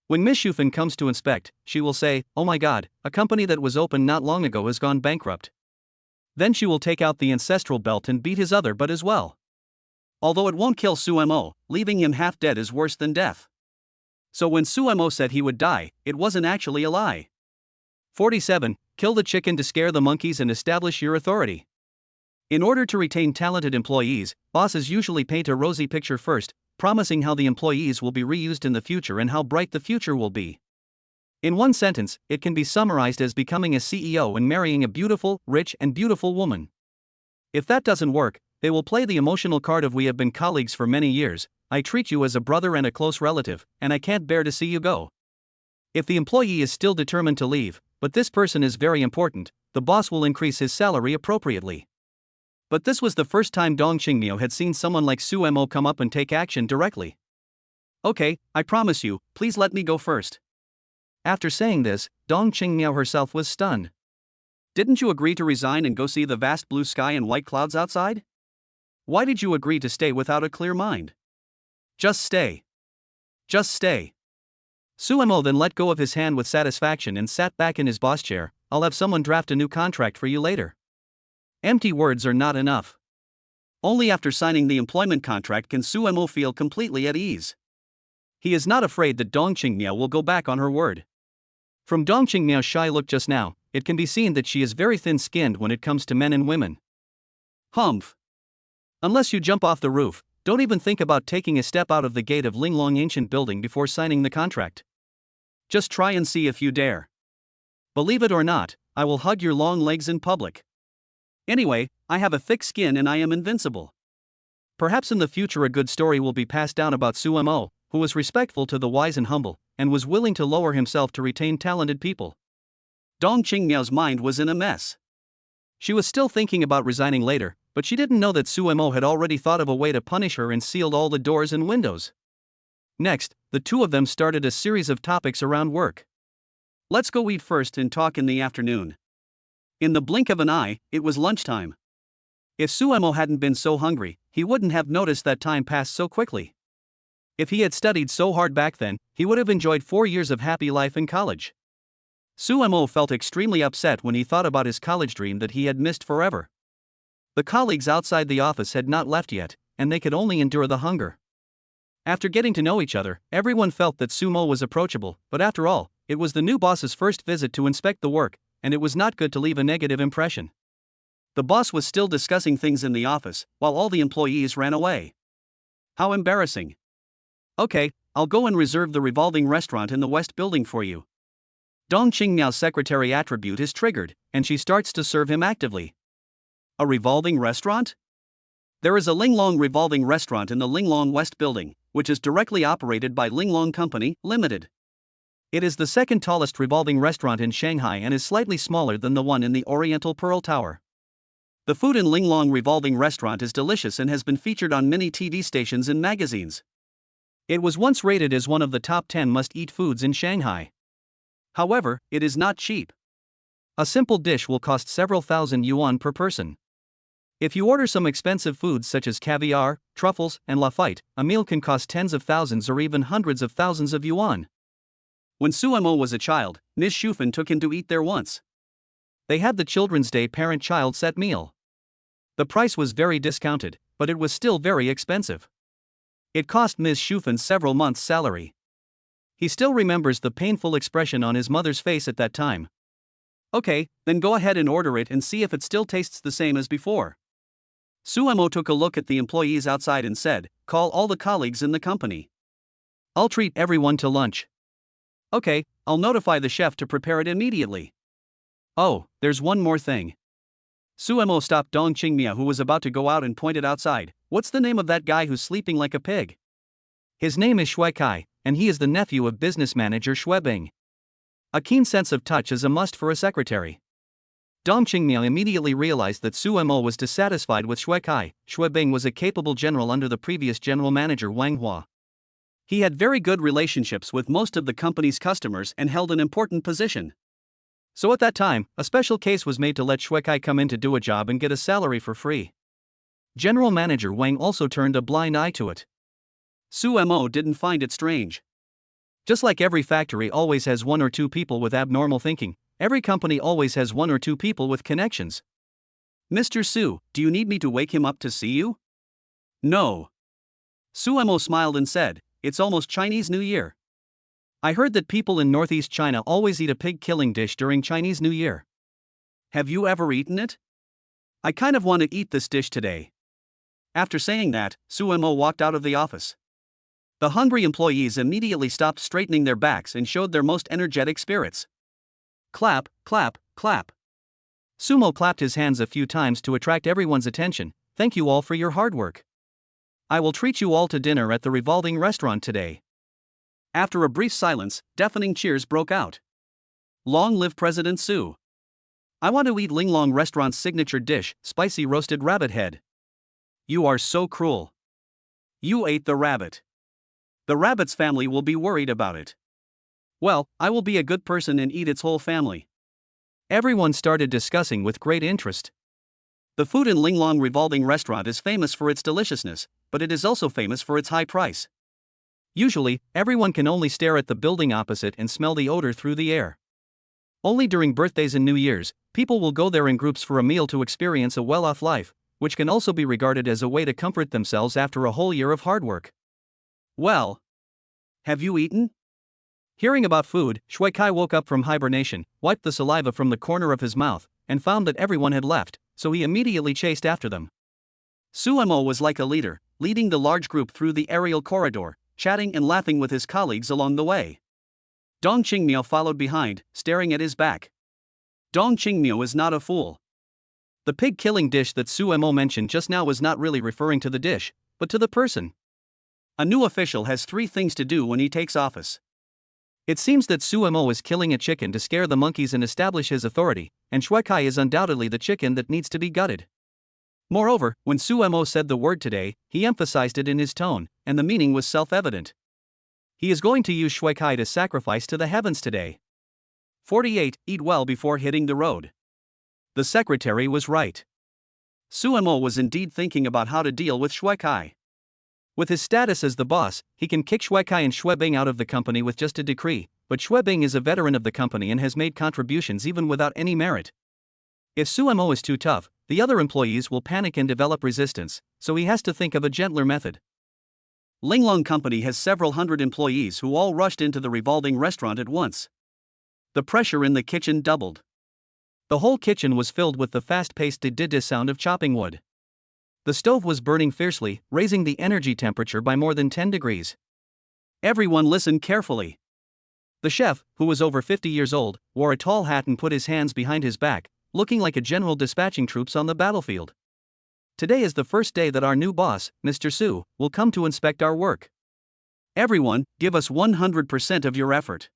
When Miss Shufan comes to inspect, she will say, oh my god, a company that was open not long ago has gone bankrupt. Then she will take out the ancestral belt and beat his other butt as well. Although it won't kill Su Mo, leaving him half dead is worse than death. So when Su Mo said he would die, it wasn't actually a lie. 47. Kill the chicken to scare the monkeys and establish your authority. In order to retain talented employees, bosses usually paint a rosy picture first, promising how the employees will be reused in the future and how bright the future will be. In one sentence, it can be summarized as becoming a CEO and marrying a beautiful, rich, and beautiful woman. If that doesn't work, they will play the emotional card of we have been colleagues for many years, I treat you as a brother and a close relative, and I can't bear to see you go. If the employee is still determined to leave, but this person is very important, the boss will increase his salary appropriately. But this was the first time Dong Qingmiao had seen someone like Su Mo come up and take action directly. Okay, I promise you, please let me go first. After saying this, Dong Qingmiao herself was stunned. Didn't you agree to resign and go see the vast blue sky and white clouds outside? Why did you agree to stay without a clear mind? Just stay. Just stay. Suemo then let go of his hand with satisfaction and sat back in his boss chair. I'll have someone draft a new contract for you later. Empty words are not enough. Only after signing the employment contract can Suemo feel completely at ease. He is not afraid that Dong Qingmiao will go back on her word. From Dong Qingmiao's shy look just now, it can be seen that she is very thin-skinned when it comes to men and women. Humph. Unless you jump off the roof, don't even think about taking a step out of the gate of Linglong Ancient Building before signing the contract. Just try and see if you dare. Believe it or not, I will hug your long legs in public. Anyway, I have a thick skin and I am invincible. Perhaps in the future a good story will be passed down about Suemo, who was respectful to the wise and humble, and was willing to lower himself to retain talented people. Dong Qingmiao's mind was in a mess. She was still thinking about resigning later, but she didn't know that Suemo had already thought of a way to punish her and sealed all the doors and windows. Next, the two of them started a series of topics around work. Let's go eat first and talk in the afternoon. In the blink of an eye, it was lunchtime. If Suemo hadn't been so hungry, he wouldn't have noticed that time passed so quickly. If he had studied so hard back then, he would have enjoyed 4 years of happy life in college. Suemo felt extremely upset when he thought about his college dream that he had missed forever. The colleagues outside the office had not left yet, and they could only endure the hunger. After getting to know each other, everyone felt that Sumo was approachable, but after all, it was the new boss's first visit to inspect the work, and it was not good to leave a negative impression. The boss was still discussing things in the office, while all the employees ran away. How embarrassing. Okay, I'll go and reserve the revolving restaurant in the West Building for you. Dong Qingmiao's secretary attribute is triggered, and she starts to serve him actively. A revolving restaurant? There is a Linglong revolving restaurant in the Linglong West Building, which is directly operated by Linglong Company, Limited. It is the second tallest revolving restaurant in Shanghai and is slightly smaller than the one in the Oriental Pearl Tower. The food in Linglong revolving restaurant is delicious and has been featured on many TV stations and magazines. It was once rated as one of the top 10 must-eat foods in Shanghai. However, it is not cheap. A simple dish will cost several thousand yuan per person. If you order some expensive foods such as caviar, truffles, and Lafite, a meal can cost tens of thousands or even hundreds of thousands of yuan. When Suemo was a child, Ms. Shufan took him to eat there once. They had the Children's Day parent-child set meal. The price was very discounted, but it was still very expensive. It cost Ms. Shufan several months' salary. He still remembers the painful expression on his mother's face at that time. Okay, then go ahead and order it and see if it still tastes the same as before. Suemo took a look at the employees outside and said, call all the colleagues in the company. I'll treat everyone to lunch. Okay, I'll notify the chef to prepare it immediately. Oh, there's one more thing. Suemo stopped Dong Qingmiao, who was about to go out, and pointed outside. What's the name of that guy who's sleeping like a pig? His name is Shui Kai, and he is the nephew of business manager Shui Bing. A keen sense of touch is a must for a secretary. Dong Qingmiao immediately realized that Suemo was dissatisfied with Shui Kai. Shui Bing was a capable general under the previous general manager Wang Hua. He had very good relationships with most of the company's customers and held an important position. So at that time, a special case was made to let Shui Kai come in to do a job and get a salary for free. General Manager Wang also turned a blind eye to it. Suemo didn't find it strange. Just like every factory always has one or two people with abnormal thinking, every company always has one or two people with connections. Mr. Su, do you need me to wake him up to see you? No. Suemo smiled and said, it's almost Chinese New Year. I heard that people in Northeast China always eat a pig-killing dish during Chinese New Year. Have you ever eaten it? I kind of want to eat this dish today. After saying that, Suemo walked out of the office. The hungry employees immediately stopped straightening their backs and showed their most energetic spirits. Clap, clap, clap. Sumo clapped his hands a few times to attract everyone's attention. Thank you all for your hard work. I will treat you all to dinner at the revolving restaurant today. After a brief silence, deafening cheers broke out. Long live President Su. I want to eat Linglong Restaurant's signature dish, spicy roasted rabbit head. You are so cruel. You ate the rabbit. The rabbit's family will be worried about it. Well, I will be a good person and eat its whole family. Everyone started discussing with great interest. The food in Linglong Revolving Restaurant is famous for its deliciousness, but it is also famous for its high price. Usually, everyone can only stare at the building opposite and smell the odor through the air. Only during birthdays and New Year's, people will go there in groups for a meal to experience a well-off life, which can also be regarded as a way to comfort themselves after a whole year of hard work. Well, have you eaten? Hearing about food, Shui Kai woke up from hibernation, wiped the saliva from the corner of his mouth, and found that everyone had left, so he immediately chased after them. Suemo was like a leader, leading the large group through the aerial corridor, chatting and laughing with his colleagues along the way. Dong Qingmiao followed behind, staring at his back. Dong Qingmiao is not a fool. The pig-killing dish that Suemo mentioned just now was not really referring to the dish, but to the person. A new official has 3 things to do when he takes office. It seems that Suemo is killing a chicken to scare the monkeys and establish his authority, and Shui Kai is undoubtedly the chicken that needs to be gutted. Moreover, when Suemo said the word today, he emphasized it in his tone, and the meaning was self-evident. He is going to use Shui Kai to sacrifice to the heavens today. 48. Eat well before hitting the road. The secretary was right. Suemo was indeed thinking about how to deal with Shui Kai. With his status as the boss, he can kick Shui Kai and Shui Bing out of the company with just a decree, but Shui Bing is a veteran of the company and has made contributions even without any merit. If Suemo is too tough, the other employees will panic and develop resistance, so he has to think of a gentler method. Linglong Company has several hundred employees who all rushed into the revolving restaurant at once. The pressure in the kitchen doubled. The whole kitchen was filled with the fast-paced did sound of chopping wood. The stove was burning fiercely, raising the energy temperature by more than 10 degrees. Everyone listened carefully. The chef, who was over 50 years old, wore a tall hat and put his hands behind his back, looking like a general dispatching troops on the battlefield. Today is the first day that our new boss, Mr. Su, will come to inspect our work. Everyone, give us 100% of your effort.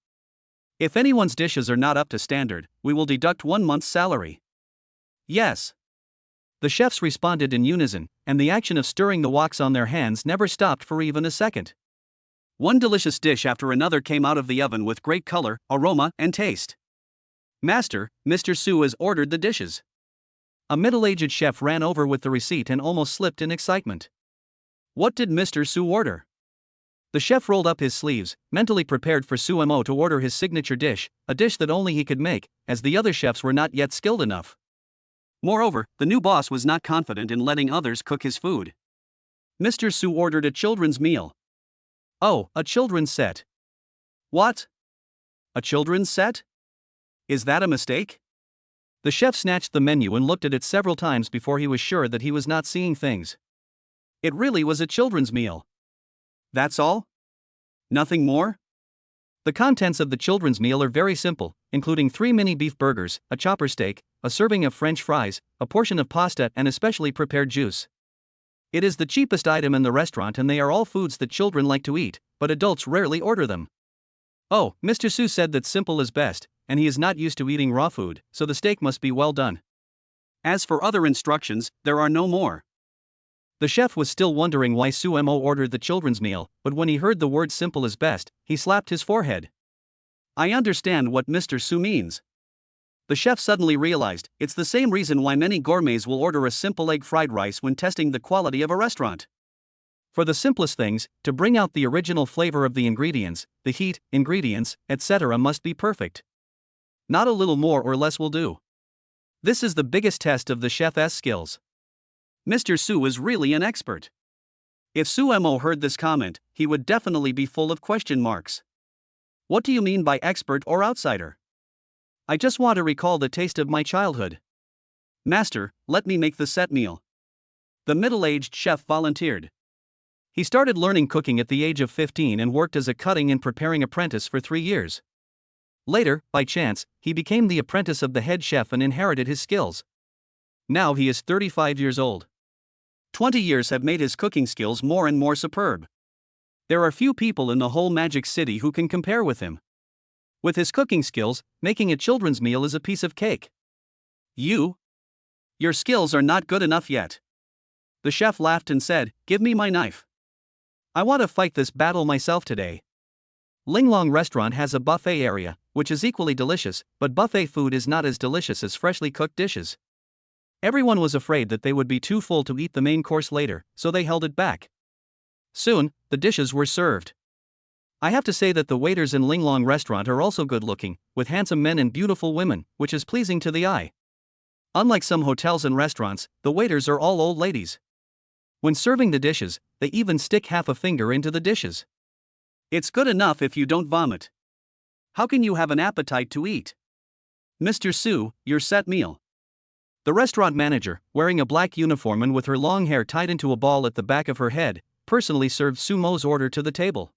If anyone's dishes are not up to standard, we will deduct 1 month's salary. Yes. The chefs responded in unison, and the action of stirring the woks on their hands never stopped for even a second. One delicious dish after another came out of the oven with great color, aroma, and taste. Master, Mr. Su has ordered the dishes. A middle-aged chef ran over with the receipt and almost slipped in excitement. What did Mr. Su order? The chef rolled up his sleeves, mentally prepared for Suemo to order his signature dish, a dish that only he could make, as the other chefs were not yet skilled enough. Moreover, the new boss was not confident in letting others cook his food. Mr. Su ordered a children's meal. Oh, a children's set. What? A children's set? Is that a mistake? The chef snatched the menu and looked at it several times before he was sure that he was not seeing things. It really was a children's meal. That's all? Nothing more? The contents of the children's meal are very simple, including 3 mini beef burgers, a chopper steak, a serving of French fries, a portion of pasta and a specially prepared juice. It is the cheapest item in the restaurant and they are all foods that children like to eat, but adults rarely order them. Oh, Mr. Su said that simple is best, and he is not used to eating raw food, so the steak must be well done. As for other instructions, there are no more. The chef was still wondering why Suemo ordered the children's meal, but when he heard the word simple is best, he slapped his forehead. I understand what Mr. Su means. The chef suddenly realized, it's the same reason why many gourmets will order a simple egg fried rice when testing the quality of a restaurant. For the simplest things, to bring out the original flavor of the ingredients, the heat, ingredients, etc. must be perfect. Not a little more or less will do. This is the biggest test of the chef's skills. Mr. Su is really an expert. If Suemo heard this comment, he would definitely be full of question marks. What do you mean by expert or outsider? I just want to recall the taste of my childhood. Master, let me make the set meal. The middle-aged chef volunteered. He started learning cooking at the age of 15 and worked as a cutting and preparing apprentice for 3 years. Later, by chance, he became the apprentice of the head chef and inherited his skills. Now he is 35 years old. 20 years have made his cooking skills more and more superb. There are few people in the whole Magic City who can compare with him. With his cooking skills, making a children's meal is a piece of cake. Your skills are not good enough yet. The chef laughed and said, give me my knife. I want to fight this battle myself today. Linglong Restaurant has a buffet area, which is equally delicious, but buffet food is not as delicious as freshly cooked dishes. Everyone was afraid that they would be too full to eat the main course later, so they held it back. Soon, the dishes were served. I have to say that the waiters in Linglong restaurant are also good looking, with handsome men and beautiful women, which is pleasing to the eye. Unlike some hotels and restaurants, the waiters are all old ladies. When serving the dishes, they even stick half a finger into the dishes. It's good enough if you don't vomit. How can you have an appetite to eat? Mr. Su, your set meal. The restaurant manager, wearing a black uniform and with her long hair tied into a ball at the back of her head, personally served Sumo's order to the table.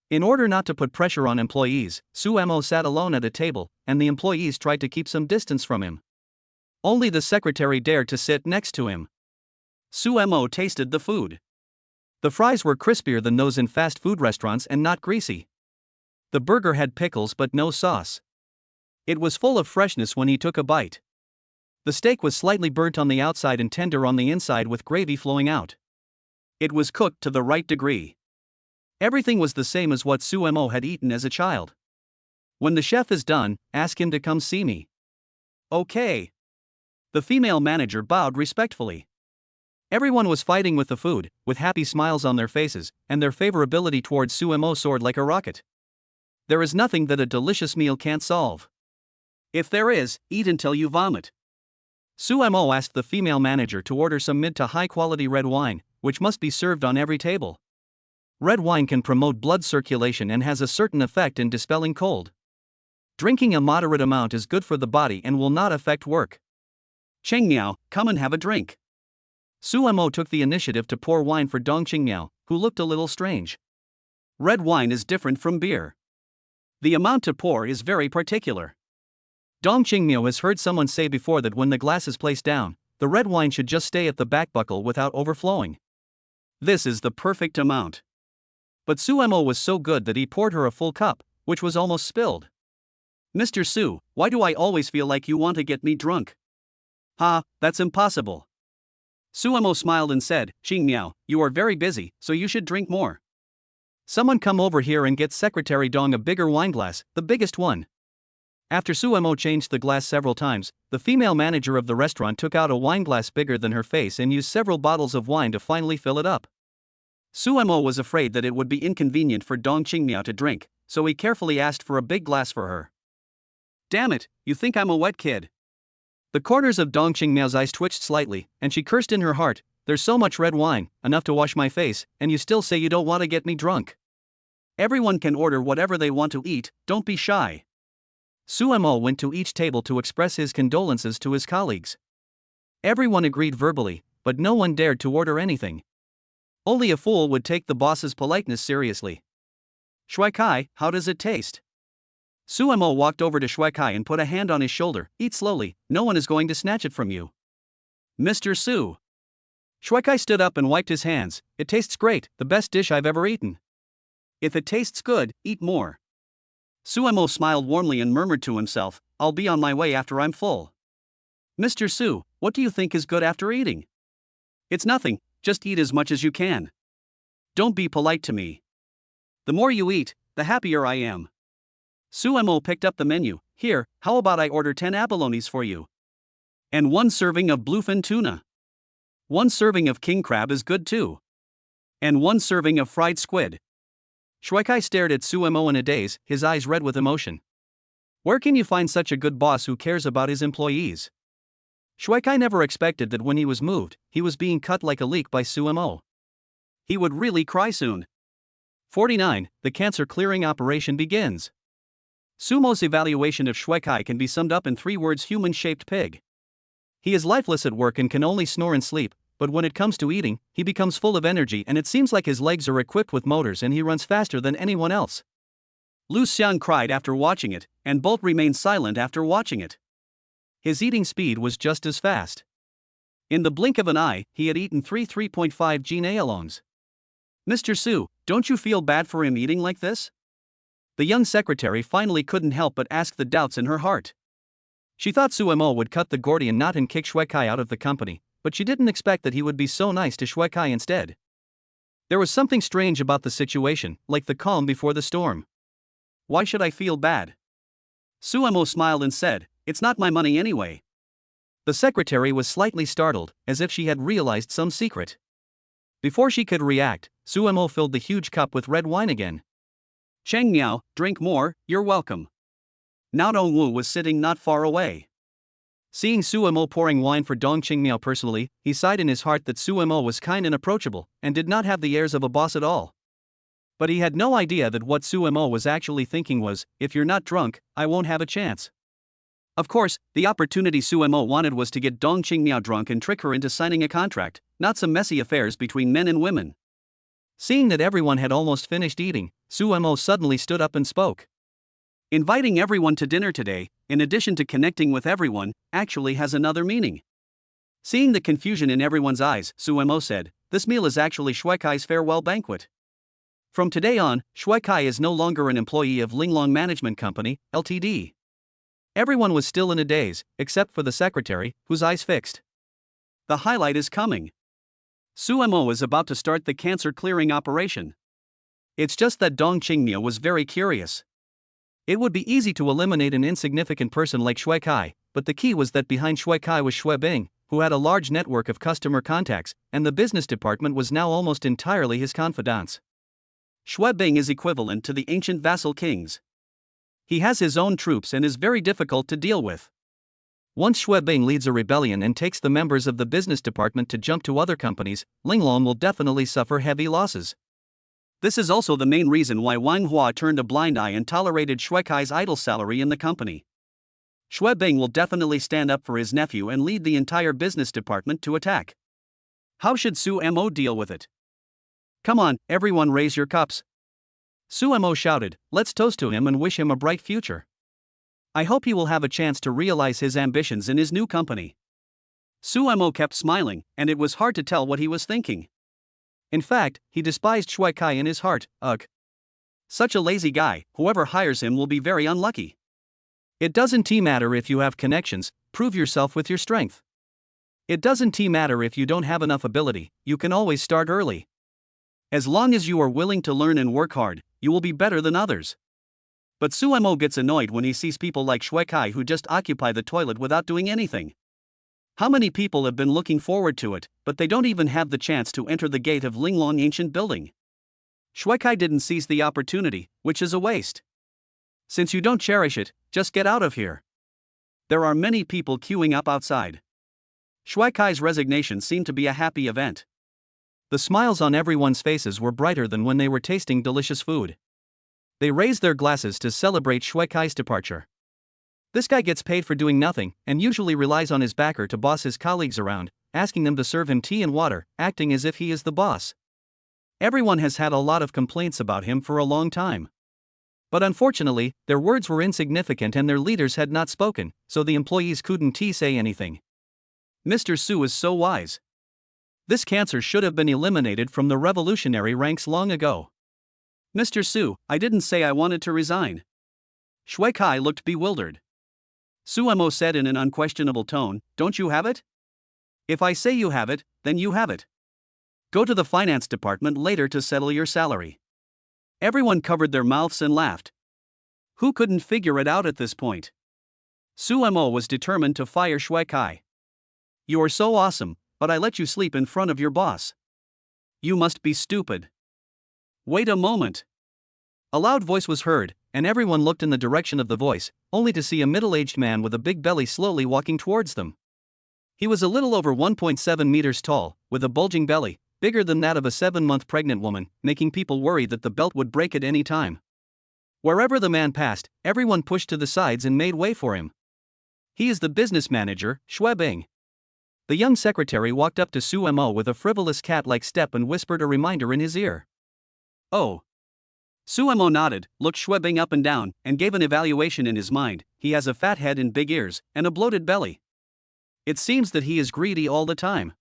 In order not to put pressure on employees, Sumo sat alone at a table, and the employees tried to keep some distance from him. Only the secretary dared to sit next to him. Sumo tasted the food. The fries were crispier than those in fast food restaurants and not greasy. The burger had pickles but no sauce. It was full of freshness when he took a bite. The steak was slightly burnt on the outside and tender on the inside with gravy flowing out. It was cooked to the right degree. Everything was the same as what Sumo had eaten as a child. When the chef is done, ask him to come see me. Okay. The female manager bowed respectfully. Everyone was fighting with the food, with happy smiles on their faces, and their favorability towards Sumo soared like a rocket. There is nothing that a delicious meal can't solve. If there is, eat until you vomit. Sumo asked the female manager to order some mid to high quality red wine, which must be served on every table. Red wine can promote blood circulation and has a certain effect in dispelling cold. Drinking a moderate amount is good for the body and will not affect work. Chengmiao, come and have a drink. Sumo took the initiative to pour wine for Dong Chengmiao, who looked a little strange. Red wine is different from beer. The amount to pour is very particular. Dong Chengmiao has heard someone say before that when the glass is placed down, the red wine should just stay at the back buckle without overflowing. This is the perfect amount. But Sumo was so good that he poured her a full cup, which was almost spilled. Mr. Su, why do I always feel like you want to get me drunk? Ha, that's impossible. Sumo smiled and said, Chengmiao, you are very busy, so you should drink more. Someone come over here and get Secretary Dong a bigger wine glass, the biggest one. After Sumo changed the glass several times, the female manager of the restaurant took out a wine glass bigger than her face and used several bottles of wine to finally fill it up. Sumo was afraid that it would be inconvenient for Dong Chengmiao to drink, so he carefully asked for a big glass for her. Damn it, you think I'm a wet kid? The corners of Dong Chengmiao's eyes twitched slightly, and she cursed in her heart, there's so much red wine, enough to wash my face, and you still say you don't want to get me drunk. Everyone can order whatever they want to eat, don't be shy. Sumo went to each table to express his condolences to his colleagues. Everyone agreed verbally, but no one dared to order anything. Only a fool would take the boss's politeness seriously. Shuaikai, how does it taste? Sumo walked over to Shuaikai and put a hand on his shoulder. Eat slowly, no one is going to snatch it from you. Mr. Su. Shuaikai stood up and wiped his hands. It tastes great, the best dish I've ever eaten. If it tastes good, eat more. Sumo smiled warmly and murmured to himself, I'll be on my way after I'm full. Mr. Su, what do you think is good after eating? It's nothing, just eat as much as you can. Don't be polite to me. The more you eat, the happier I am. Sumo picked up the menu. Here, how about I order 10 abalones for you? And 1 serving of bluefin tuna. 1 serving of king crab is good too. And 1 serving of fried squid. Shuaikai stared at Sumo in a daze, his eyes red with emotion. Where can you find such a good boss who cares about his employees? Shuaikai never expected that when he was moved, he was being cut like a leek by Sumo. He would really cry soon. 49. The cancer clearing operation begins. Sumo's evaluation of Shuaikai can be summed up in 3 words: human-shaped pig. He is lifeless at work and can only snore and sleep, but when it comes to eating, he becomes full of energy and it seems like his legs are equipped with motors and he runs faster than anyone else. Lu Xiang cried after watching it, and Bolt remained silent after watching it. His eating speed was just as fast. In the blink of an eye, he had eaten 3.5 gin-alones. Mr. Su, don't you feel bad for him eating like this? The young secretary finally couldn't help but ask the doubts in her heart. She thought Sumo would cut the Gordian knot and kick Shuaikai out of the company, but she didn't expect that he would be so nice to Shuaikai instead. There was something strange about the situation, like the calm before the storm. Why should I feel bad? Sumo smiled and said, it's not my money anyway. The secretary was slightly startled, as if she had realized some secret. Before she could react, Sumo filled the huge cup with red wine again. Cheng Miao, drink more, you're welcome. Now Dongwu was sitting not far away. Seeing Su Mo pouring wine for Dong Qingmiao personally, he sighed in his heart that Su Mo was kind and approachable, and did not have the airs of a boss at all. But he had no idea that what Su Mo was actually thinking was, if you're not drunk, I won't have a chance. Of course, the opportunity Su Mo wanted was to get Dong Qingmiao drunk and trick her into signing a contract, not some messy affairs between men and women. Seeing that everyone had almost finished eating, Su Mo suddenly stood up and spoke. Inviting everyone to dinner today, in addition to connecting with everyone, actually has another meaning. Seeing the confusion in everyone's eyes, Su Mo said, this meal is actually Shuekai's farewell banquet. From today on, Shuekai is no longer an employee of Linglong Management Company, Ltd. Everyone was still in a daze, except for the secretary, whose eyes fixed. The highlight is coming. Su Mo is about to start the cancer clearing operation. It's just that Dong Qingmiao was very curious. It would be easy to eliminate an insignificant person like Shuekai, but the key was that behind Shuekai was Xue Bing, who had a large network of customer contacts, and the business department was now almost entirely his confidants. Xue Bing is equivalent to the ancient vassal kings. He has his own troops and is very difficult to deal with. Once Xue Bing leads a rebellion and takes the members of the business department to jump to other companies, Linglong will definitely suffer heavy losses. This is also the main reason why Wang Hua turned a blind eye and tolerated Shuekai's idle salary in the company. Xue Bing will definitely stand up for his nephew and lead the entire business department to attack. How should Su Mo deal with it? Come on, everyone raise your cups. Su Mo shouted, let's toast to him and wish him a bright future. I hope he will have a chance to realize his ambitions in his new company. Su Mo kept smiling, and it was hard to tell what he was thinking. In fact, he despised Shuekai in his heart. Ugh. Such a lazy guy, whoever hires him will be very unlucky. It doesn't matter if you have connections, prove yourself with your strength. It doesn't matter if you don't have enough ability, you can always start early. As long as you are willing to learn and work hard, you will be better than others. But Su Mo gets annoyed when he sees people like Shuekai who just occupy the toilet without doing anything. How many people have been looking forward to it, but they don't even have the chance to enter the gate of Linglong Ancient Building? Shuekai didn't seize the opportunity, which is a waste. Since you don't cherish it, just get out of here. There are many people queuing up outside. Shuekai's resignation seemed to be a happy event. The smiles on everyone's faces were brighter than when they were tasting delicious food. They raised their glasses to celebrate Shuekai's departure. This guy gets paid for doing nothing, and usually relies on his backer to boss his colleagues around, asking them to serve him tea and water, acting as if he is the boss. Everyone has had a lot of complaints about him for a long time. But unfortunately, their words were insignificant and their leaders had not spoken, so the employees couldn't say anything. Mr. Su is so wise. This cancer should have been eliminated from the revolutionary ranks long ago. Mr. Su, I didn't say I wanted to resign. Shuekai looked bewildered. Su Mo said in an unquestionable tone, don't you have it? If I say you have it, then you have it. Go to the finance department later to settle your salary. Everyone covered their mouths and laughed. Who couldn't figure it out at this point? Su Mo was determined to fire Shuekai. You are so awesome, but I let you sleep in front of your boss. You must be stupid. Wait a moment. A loud voice was heard, and everyone looked in the direction of the voice, only to see a middle-aged man with a big belly slowly walking towards them. He was a little over 1.7 meters tall, with a bulging belly, bigger than that of a 7-month pregnant woman, making people worry that the belt would break at any time. Wherever the man passed, everyone pushed to the sides and made way for him. He is the business manager, Xue Bing. The young secretary walked up to Su Mo with a frivolous cat-like step and whispered a reminder in his ear. Oh. Su Mo nodded, looked Xue Bing up and down, and gave an evaluation in his mind. He has a fat head and big ears, and a bloated belly. It seems that he is greedy all the time.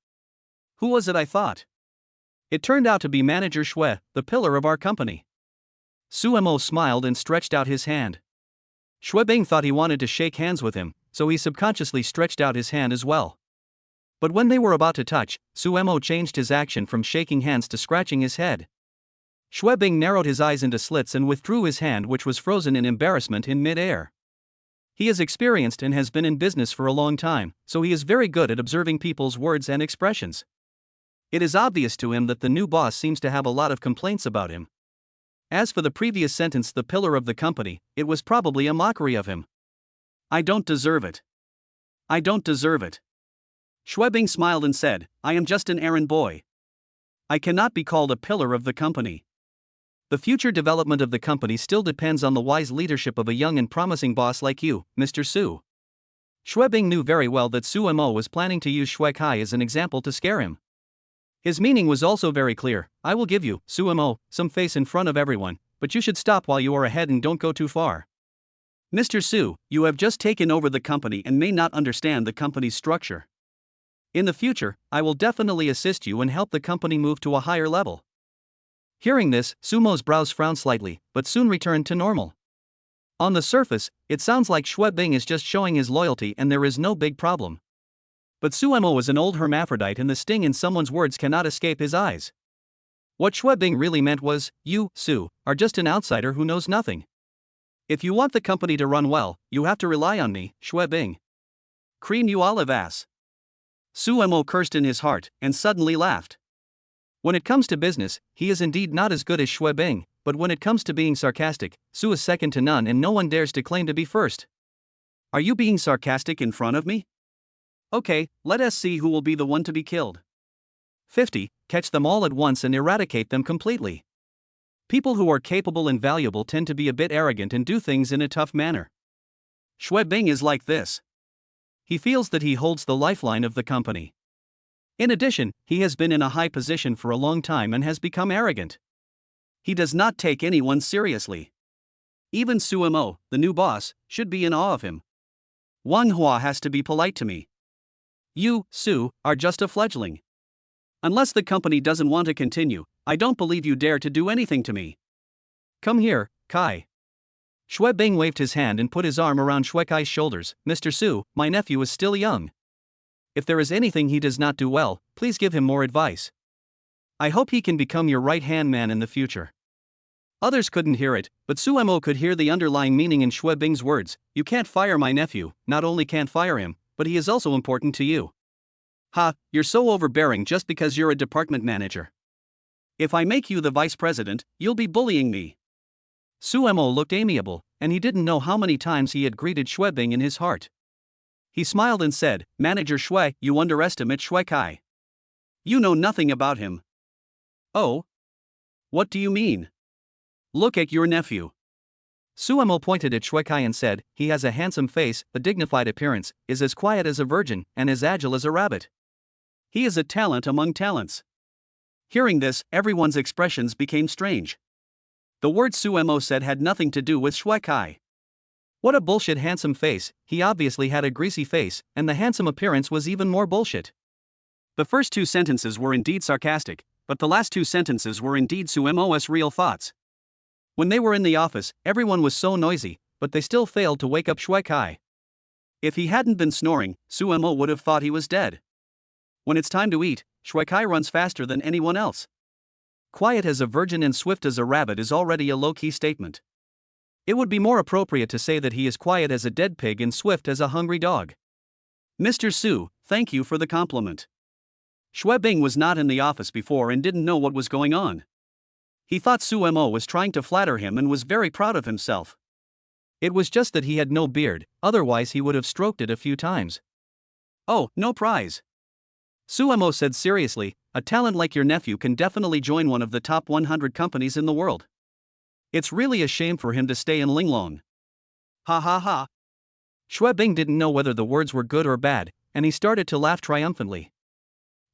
Who was it I thought? It turned out to be Manager Xue, the pillar of our company. Su Mo smiled and stretched out his hand. Xue Bing thought he wanted to shake hands with him, so he subconsciously stretched out his hand as well. But when they were about to touch, Su Mo changed his action from shaking hands to scratching his head. Xue Bing narrowed his eyes into slits and withdrew his hand, which was frozen in embarrassment in mid-air. He is experienced and has been in business for a long time, so he is very good at observing people's words and expressions. It is obvious to him that the new boss seems to have a lot of complaints about him. As for the previous sentence, the pillar of the company, it was probably a mockery of him. I don't deserve it. I don't deserve it. Schwebing smiled and said, I am just an errand boy. I cannot be called a pillar of the company. The future development of the company still depends on the wise leadership of a young and promising boss like you, Mr. Su. Schwebing knew very well that Su Mo was planning to use Shui Kai as an example to scare him. His meaning was also very clear. I will give you, Su Mo, some face in front of everyone, but you should stop while you are ahead and don't go too far. Mr. Su, you have just taken over the company and may not understand the company's structure. In the future, I will definitely assist you and help the company move to a higher level. Hearing this, Sumo's brows frowned slightly, but soon returned to normal. On the surface, it sounds like Schwebing is just showing his loyalty and there is no big problem. But Suemo is an old hermaphrodite and the sting in someone's words cannot escape his eyes. What Schwebing really meant was, you, Su, are just an outsider who knows nothing. If you want the company to run well, you have to rely on me, Schwebing. Cream you olive ass. Suemo cursed in his heart, and suddenly laughed. When it comes to business, he is indeed not as good as Schwebing, but when it comes to being sarcastic, Su is second to none and no one dares to claim to be first. Are you being sarcastic in front of me? Okay, let us see who will be the one to be killed. 50. Catch them all at once and eradicate them completely. People who are capable and valuable tend to be a bit arrogant and do things in a tough manner. Schwebing is like this. He feels that he holds the lifeline of the company. In addition, he has been in a high position for a long time and has become arrogant. He does not take anyone seriously. Even Suemo, the new boss, should be in awe of him. Wang Hua has to be polite to me. You, Su, are just a fledgling. Unless the company doesn't want to continue, I don't believe you dare to do anything to me. Come here, Kai. Schwebing waved his hand and put his arm around Shui Kai's shoulders. Mr. Su, my nephew is still young. If there is anything he does not do well, please give him more advice. I hope he can become your right-hand man in the future. Others couldn't hear it, but Suemo could hear the underlying meaning in Schwebing's words. You can't fire my nephew, not only can't fire him, but he is also important to you. Ha, you're so overbearing just because you're a department manager. If I make you the vice president, you'll be bullying me. Suemo looked amiable, and he didn't know how many times he had greeted Schwebing in his heart. He smiled and said, Manager Shui, you underestimate Shui Kai. You know nothing about him. Oh? What do you mean? Look at your nephew. Suemo pointed at Shui Kai and said, he has a handsome face, a dignified appearance, is as quiet as a virgin, and as agile as a rabbit. He is a talent among talents. Hearing this, everyone's expressions became strange. The word Suemo said had nothing to do with Shui Kai. What a bullshit handsome face, he obviously had a greasy face, and the handsome appearance was even more bullshit. The first two sentences were indeed sarcastic, but the last two sentences were indeed Suemo's real thoughts. When they were in the office, everyone was so noisy, but they still failed to wake up Shui Kai. If he hadn't been snoring, Suemo would have thought he was dead. When it's time to eat, Shui Kai runs faster than anyone else. Quiet as a virgin and swift as a rabbit is already a low-key statement. It would be more appropriate to say that he is quiet as a dead pig and swift as a hungry dog. Mr. Su, thank you for the compliment. Schwebing was not in the office before and didn't know what was going on. He thought Suemo was trying to flatter him and was very proud of himself. It was just that he had no beard, otherwise he would have stroked it a few times. Oh, no prize. Suemo said seriously, a talent like your nephew can definitely join one of the top 100 companies in the world. It's really a shame for him to stay in Linglong. Ha ha ha. Schwebing didn't know whether the words were good or bad, and he started to laugh triumphantly.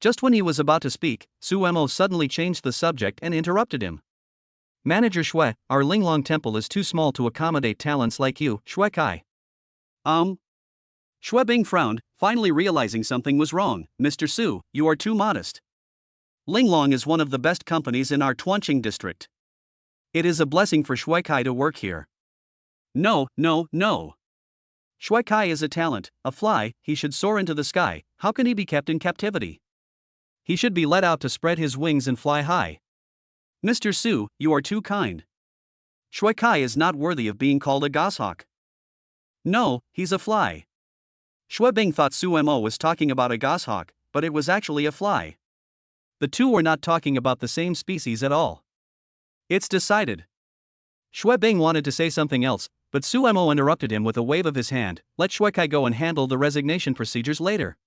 Just when he was about to speak, Suemo suddenly changed the subject and interrupted him. Manager Shui, our Linglong temple is too small to accommodate talents like you, Shui Kai. Schwebing frowned, finally realizing something was wrong. Mr. Su, you are too modest. Linglong is one of the best companies in our Tuanqing district. It is a blessing for Shui Kai to work here. No. Shui Kai is a talent, a fly, he should soar into the sky. How can he be kept in captivity? He should be let out to spread his wings and fly high. Mr. Su, you are too kind. Shui Kai is not worthy of being called a goshawk. No, he's a fly. Schwebing thought Suemo was talking about a goshawk, but it was actually a fly. The two were not talking about the same species at all. It's decided. Xue Bing wanted to say something else, but Su Mo interrupted him with a wave of his hand. Let Xue Kai go and handle the resignation procedures later.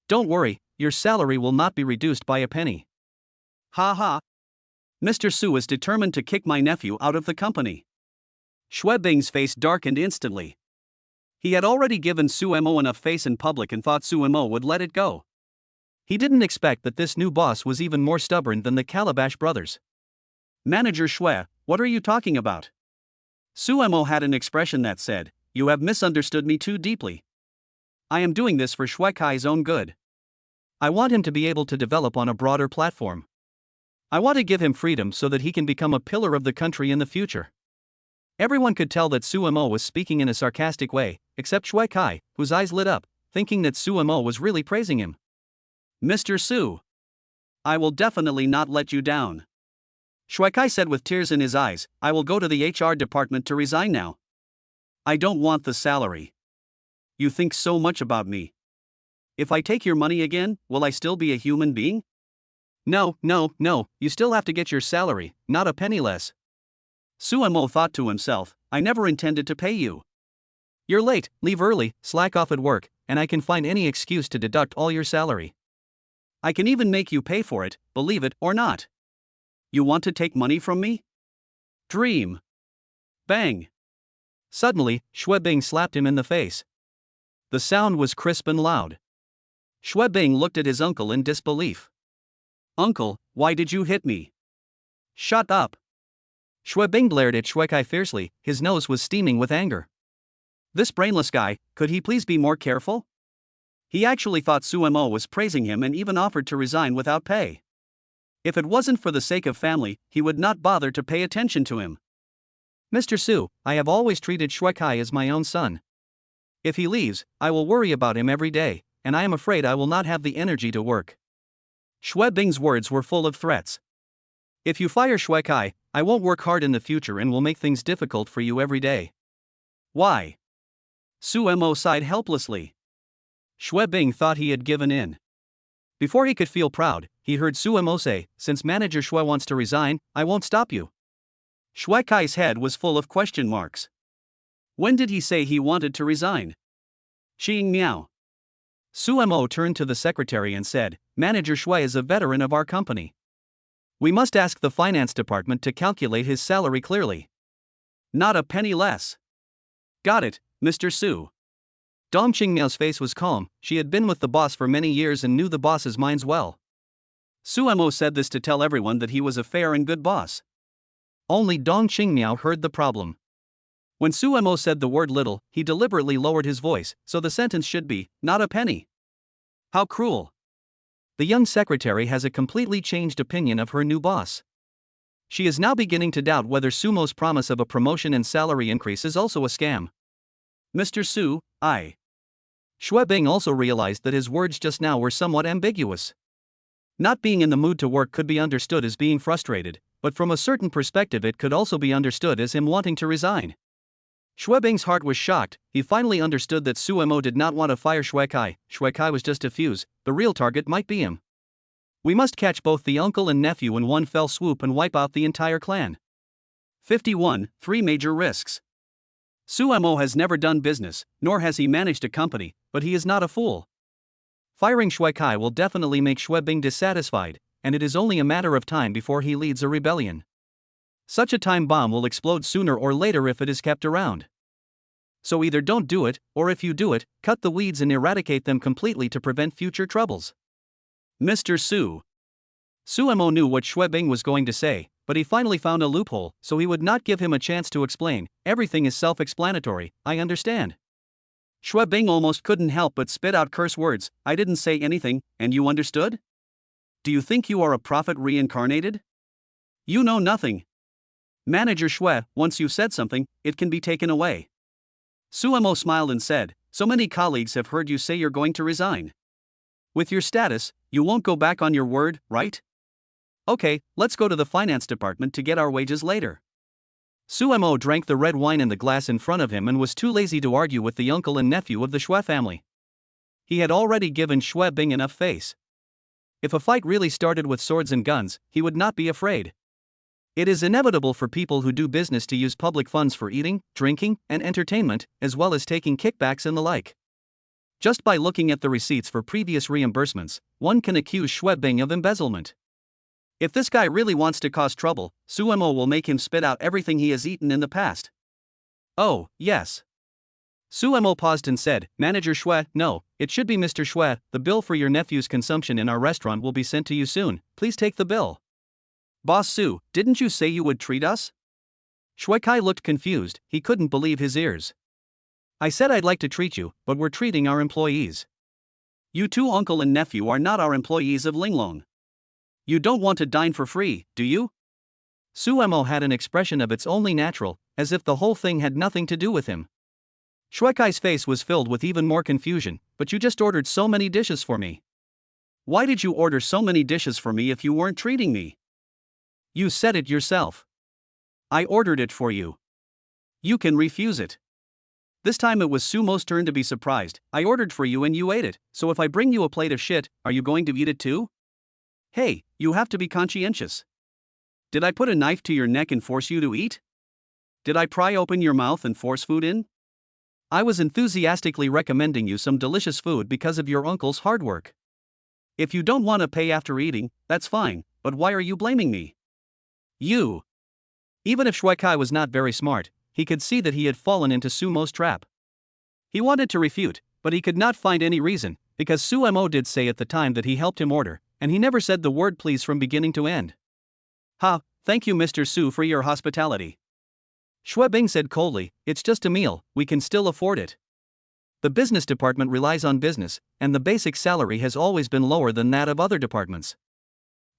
Don't worry, your salary will not be reduced by a penny. Ha ha. Mr. Su is determined to kick my nephew out of the company. Xue Bing's face darkened instantly. He had already given Su Mo enough face in public and thought Su Mo would let it go. He didn't expect that this new boss was even more stubborn than the Calabash brothers. Manager Xue, what are you talking about? Su Mo had an expression that said, "You have misunderstood me too deeply. I am doing this for Xue Kai's own good. I want him to be able to develop on a broader platform. I want to give him freedom so that he can become a pillar of the country in the future." Everyone could tell that Su Mo was speaking in a sarcastic way, except Xue Kai, whose eyes lit up, thinking that Su Mo was really praising him. Mr. Su, I will definitely not let you down. Xue Kai said with tears in his eyes, I will go to the HR department to resign now. I don't want the salary. You think so much about me. If I take your money again, will I still be a human being? No, you still have to get your salary, not a penny less. Su Mo thought to himself, I never intended to pay you. You're late, leave early, slack off at work, and I can find any excuse to deduct all your salary. I can even make you pay for it, believe it or not. You want to take money from me? Dream. Bang. Suddenly, Xue Bing slapped him in the face. The sound was crisp and loud. Xue Bing looked at his uncle in disbelief. Uncle, why did you hit me? Shut up. Xue Bing glared at Xue Kai fiercely, his nose was steaming with anger. This brainless guy, could he please be more careful? He actually thought Su Mo was praising him and even offered to resign without pay. If it wasn't for the sake of family, he would not bother to pay attention to him. Mr. Su, I have always treated Xue Kai as my own son. If he leaves, I will worry about him every day, and I am afraid I will not have the energy to work. Xue Bing's words were full of threats. If you fire Xue Kai, I won't work hard in the future and will make things difficult for you every day. Why? Su Mo sighed helplessly. Xue Bing thought he had given in. Before he could feel proud, he heard Su Mo say, since Manager Xue wants to resign, I won't stop you. Xue Kai's head was full of question marks. When did he say he wanted to resign? Xing Miao. Su Mo turned to the secretary and said, Manager Xue is a veteran of our company. We must ask the finance department to calculate his salary clearly. Not a penny less. Got it, Mr. Su. Dong Qingmiao's face was calm, she had been with the boss for many years and knew the boss's minds well. Su Mo said this to tell everyone that he was a fair and good boss. Only Dong Qingmiao heard the problem. When Su Mo said the word little, he deliberately lowered his voice, so the sentence should be, not a penny. How cruel. The young secretary has a completely changed opinion of her new boss. She is now beginning to doubt whether Su Mo's promise of a promotion and salary increase is also a scam. Mr. Su, Xue Bing also realized that his words just now were somewhat ambiguous. Not being in the mood to work could be understood as being frustrated, but from a certain perspective it could also be understood as him wanting to resign. Xue Bing's heart was shocked, he finally understood that Su Mo did not want to fire Xue Kai was just a fuse, the real target might be him. We must catch both the uncle and nephew in one fell swoop and wipe out the entire clan. 51. 3 major risks. Su Mo has never done business, nor has he managed a company, but he is not a fool. Firing Xue Kai will definitely make Xue Bing dissatisfied, and it is only a matter of time before he leads a rebellion. Such a time bomb will explode sooner or later if it is kept around. So either don't do it, or if you do it, cut the weeds and eradicate them completely to prevent future troubles. Mr. Su. Su Mo knew what Xue Bing was going to say, but he finally found a loophole, so he would not give him a chance to explain. Everything is self-explanatory, I understand. Xue Bing almost couldn't help but spit out curse words. I didn't say anything, and you understood? Do you think you are a prophet reincarnated? You know nothing. Manager Xue, once you've said something, it can be taken away. Su Mo smiled and said, so many colleagues have heard you say you're going to resign. With your status, you won't go back on your word, right? Okay, let's go to the finance department to get our wages later. Su Mo drank the red wine in the glass in front of him and was too lazy to argue with the uncle and nephew of the Xue family. He had already given Xue Bing enough face. If a fight really started with swords and guns, he would not be afraid. It is inevitable for people who do business to use public funds for eating, drinking, and entertainment, as well as taking kickbacks and the like. Just by looking at the receipts for previous reimbursements, one can accuse Schwebing of embezzlement. If this guy really wants to cause trouble, Suemo will make him spit out everything he has eaten in the past. Oh, yes. Suemo paused and said, Manager Shue, no, it should be Mr. Shue, the bill for your nephew's consumption in our restaurant will be sent to you soon, please take the bill. Boss Su, didn't you say you would treat us? Shuekai looked confused, he couldn't believe his ears. I said I'd like to treat you, but we're treating our employees. You two uncle and nephew are not our employees of Linglong. You don't want to dine for free, do you? Suemo had an expression of its only natural, as if the whole thing had nothing to do with him. Shuekai's face was filled with even more confusion, but you just ordered so many dishes for me. Why did you order so many dishes for me if you weren't treating me? You said it yourself. I ordered it for you. You can refuse it. This time it was Sumo's turn to be surprised. I ordered for you and you ate it, so if I bring you a plate of shit, are you going to eat it too? Hey, you have to be conscientious. Did I put a knife to your neck and force you to eat? Did I pry open your mouth and force food in? I was enthusiastically recommending you some delicious food because of your uncle's hard work. If you don't want to pay after eating, that's fine, but why are you blaming me? You. Even if Shuekai was not very smart, he could see that he had fallen into Sumo's trap. He wanted to refute, but he could not find any reason, because Suemo did say at the time that he helped him order, and he never said the word please from beginning to end. Ha, thank you Mr. Su for your hospitality. Shuebing said coldly, it's just a meal, we can still afford it. The business department relies on business, and the basic salary has always been lower than that of other departments.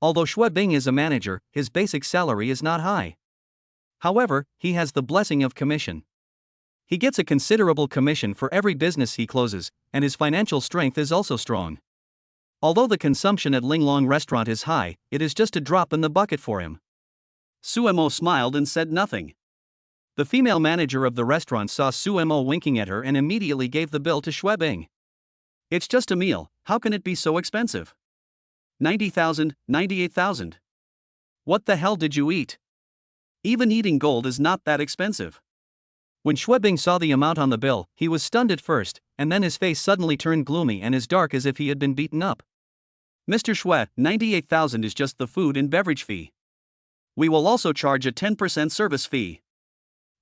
Although Shuebing is a manager, his basic salary is not high. However, he has the blessing of commission. He gets a considerable commission for every business he closes, and his financial strength is also strong. Although the consumption at Linglong restaurant is high, it is just a drop in the bucket for him. Suemo smiled and said nothing. The female manager of the restaurant saw Suemo winking at her and immediately gave the bill to Shuebing. It's just a meal, how can it be so expensive? 90,000, 98,000. What the hell did you eat? Even eating gold is not that expensive. When Shuebing saw the amount on the bill, he was stunned at first, and then his face suddenly turned gloomy and as dark as if he had been beaten up. Mr. Shue, 98,000 is just the food and beverage fee. We will also charge a 10% service fee.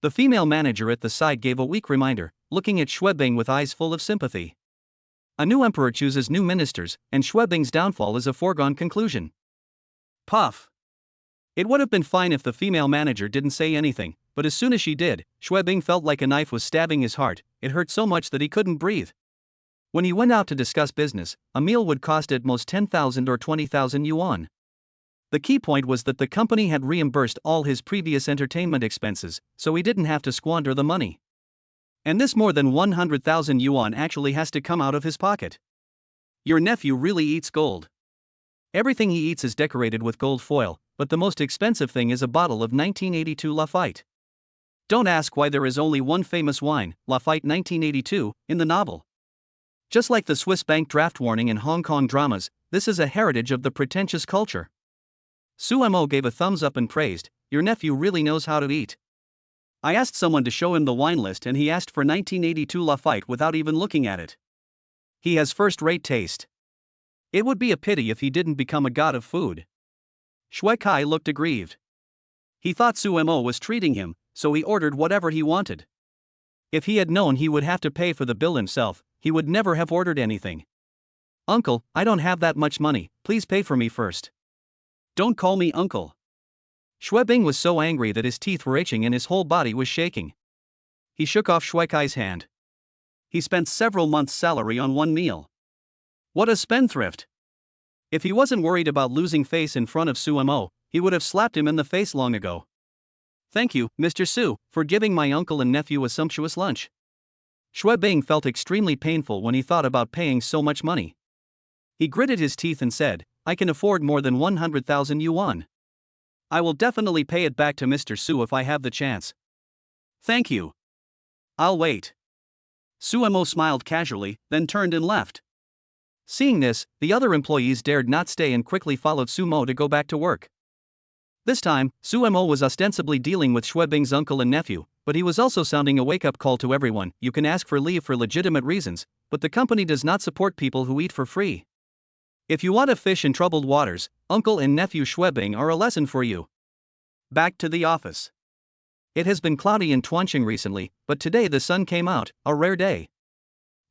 The female manager at the side gave a weak reminder, looking at Shuebing with eyes full of sympathy. A new emperor chooses new ministers, and Shuebing's downfall is a foregone conclusion. Puff. It would have been fine if the female manager didn't say anything, but as soon as she did, Shuebing felt like a knife was stabbing his heart. It hurt so much that he couldn't breathe. When he went out to discuss business, a meal would cost at most 10,000 or 20,000 yuan. The key point was that the company had reimbursed all his previous entertainment expenses, so he didn't have to squander the money. And this more than 100,000 yuan actually has to come out of his pocket. Your nephew really eats gold. Everything he eats is decorated with gold foil, but the most expensive thing is a bottle of 1982 Lafite. Don't ask why there is only one famous wine, Lafite 1982, in the novel. Just like the Swiss bank draft warning in Hong Kong dramas, this is a heritage of the pretentious culture. Suemo gave a thumbs up and praised, your nephew really knows how to eat. I asked someone to show him the wine list and he asked for 1982 Lafite without even looking at it. He has first-rate taste. It would be a pity if he didn't become a god of food. Shuekai looked aggrieved. He thought Suemo was treating him, so he ordered whatever he wanted. If he had known he would have to pay for the bill himself, he would never have ordered anything. Uncle, I don't have that much money, please pay for me first. Don't call me uncle. Shuebing was so angry that his teeth were itching and his whole body was shaking. He shook off Shuekai's hand. He spent several months' salary on one meal. What a spendthrift! If he wasn't worried about losing face in front of Suemo, he would have slapped him in the face long ago. Thank you, Mr. Su, for giving my uncle and nephew a sumptuous lunch. Shuebing felt extremely painful when he thought about paying so much money. He gritted his teeth and said, I can afford more than 100,000 yuan. I will definitely pay it back to Mr. Su if I have the chance. Thank you. I'll wait. Suemo smiled casually, then turned and left. Seeing this, the other employees dared not stay and quickly followed Sumo to go back to work. This time, Suemo was ostensibly dealing with Xue uncle and nephew, but he was also sounding a wake-up call to everyone. You can ask for leave for legitimate reasons, but the company does not support people who eat for free. If you want to fish in troubled waters, uncle and nephew Xue are a lesson for you. Back to the office. It has been cloudy in Tuancheng recently, but today the sun came out, a rare day.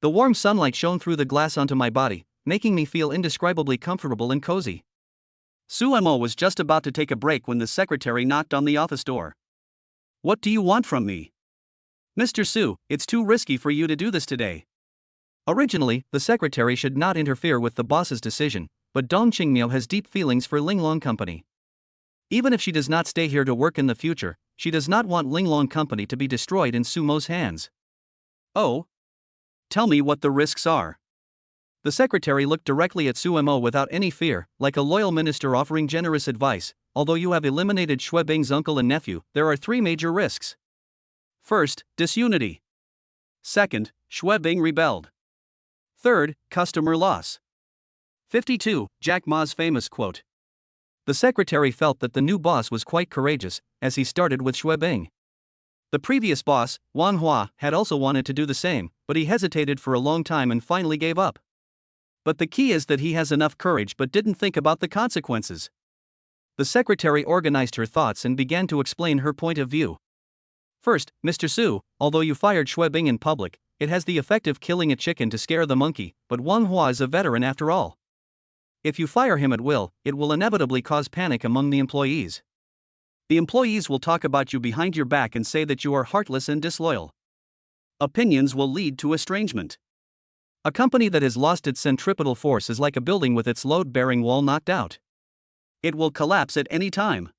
The warm sunlight shone through the glass onto my body, making me feel indescribably comfortable and cozy. Suemo was just about to take a break when the secretary knocked on the office door. "What do you want from me?" "Mr. Su, it's too risky for you to do this today." Originally, the secretary should not interfere with the boss's decision, but Dong Qingmiao has deep feelings for Linglong Company. Even if she does not stay here to work in the future, she does not want Linglong Company to be destroyed in Sumo's hands. "Oh? Tell me what the risks are." The secretary looked directly at Suemo without any fear, like a loyal minister offering generous advice. "Although you have eliminated Xue uncle and nephew, there are 3 major risks. First, disunity. Second, Xue rebelled. Third, customer loss." 52. Jack Ma's famous quote. The secretary felt that the new boss was quite courageous, as he started with Xue. The previous boss, Wang Hua, had also wanted to do the same, but he hesitated for a long time and finally gave up. But the key is that he has enough courage but didn't think about the consequences. The secretary organized her thoughts and began to explain her point of view. "First, Mr. Su, although you fired Xue in public, it has the effect of killing a chicken to scare the monkey, but Wang Hua is a veteran after all. If you fire him at will, it will inevitably cause panic among the employees. The employees will talk about you behind your back and say that you are heartless and disloyal. Opinions will lead to estrangement. A company that has lost its centripetal force is like a building with its load-bearing wall knocked out. It will collapse at any time.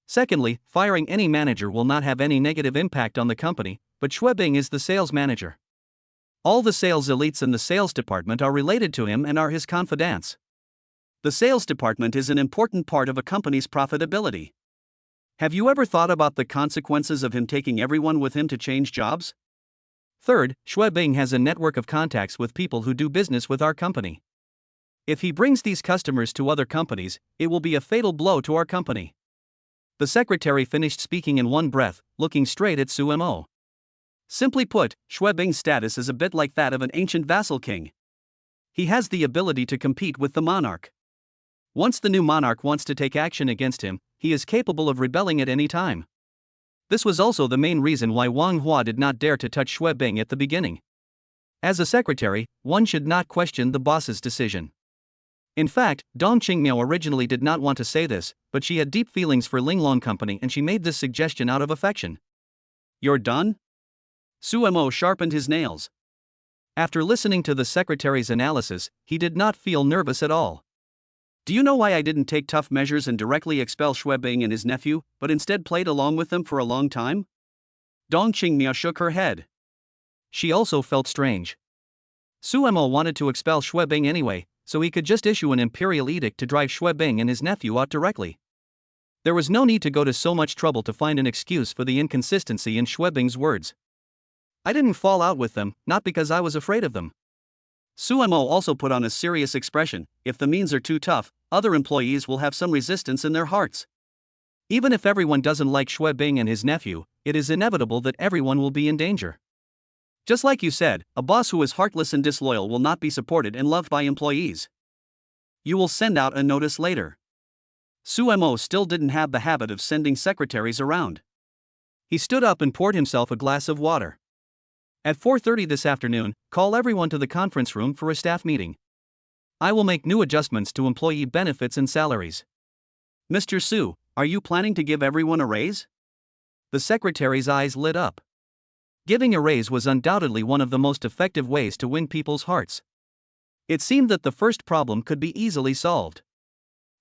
Secondly, firing any manager will not have any negative impact on the company, but Xue is the sales manager. All the sales elites in the sales department are related to him and are his confidants. The sales department is an important part of a company's profitability. Have you ever thought about the consequences of him taking everyone with him to change jobs? Third, Xue has a network of contacts with people who do business with our company. If he brings these customers to other companies, it will be a fatal blow to our company." The secretary finished speaking in one breath, looking straight at Suemo. Simply put, Xue status is a bit like that of an ancient vassal king. He has the ability to compete with the monarch. Once the new monarch wants to take action against him, he is capable of rebelling at any time. This was also the main reason why Wang Hua did not dare to touch Xue at the beginning. As a secretary, one should not question the boss's decision. In fact, Dong Qingmiao originally did not want to say this, but she had deep feelings for Linglong Company and she made this suggestion out of affection. "You're done?" Suemo sharpened his nails. After listening to the secretary's analysis, he did not feel nervous at all. "Do you know why I didn't take tough measures and directly expel Xue and his nephew, but instead played along with them for a long time?" Dong Qingmiao shook her head. She also felt strange. Suemo wanted to expel Xue anyway, so he could just issue an imperial edict to drive Xue and his nephew out directly. There was no need to go to so much trouble to find an excuse for the inconsistency in Xue words. "I didn't fall out with them, not because I was afraid of them." Suemo also put on a serious expression. "If the means are too tough, other employees will have some resistance in their hearts. Even if everyone doesn't like Xue and his nephew, it is inevitable that everyone will be in danger. Just like you said, a boss who is heartless and disloyal will not be supported and loved by employees. You will send out a notice later." Suemo still didn't have the habit of sending secretaries around. He stood up and poured himself a glass of water. "At 4:30 this afternoon, call everyone to the conference room for a staff meeting. I will make new adjustments to employee benefits and salaries." "Mr. Su, are you planning to give everyone a raise?" The secretary's eyes lit up. Giving a raise was undoubtedly one of the most effective ways to win people's hearts. It seemed that the first problem could be easily solved.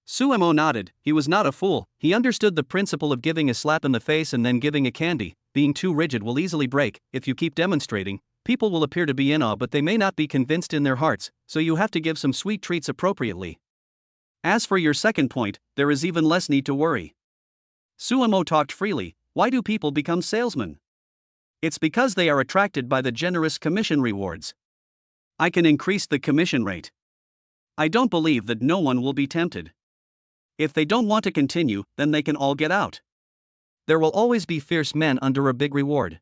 Suemo nodded. He was not a fool. He understood the principle of giving a slap in the face and then giving a candy. Being too rigid will easily break. If you keep demonstrating, people will appear to be in awe but they may not be convinced in their hearts, so you have to give some sweet treats appropriately. As for your second point, there is even less need to worry. Suemo talked freely. Why do people become salesmen? It's because they are attracted by the generous commission rewards. I can increase the commission rate. I don't believe that no one will be tempted. If they don't want to continue, then they can all get out. There will always be fierce men under a big reward.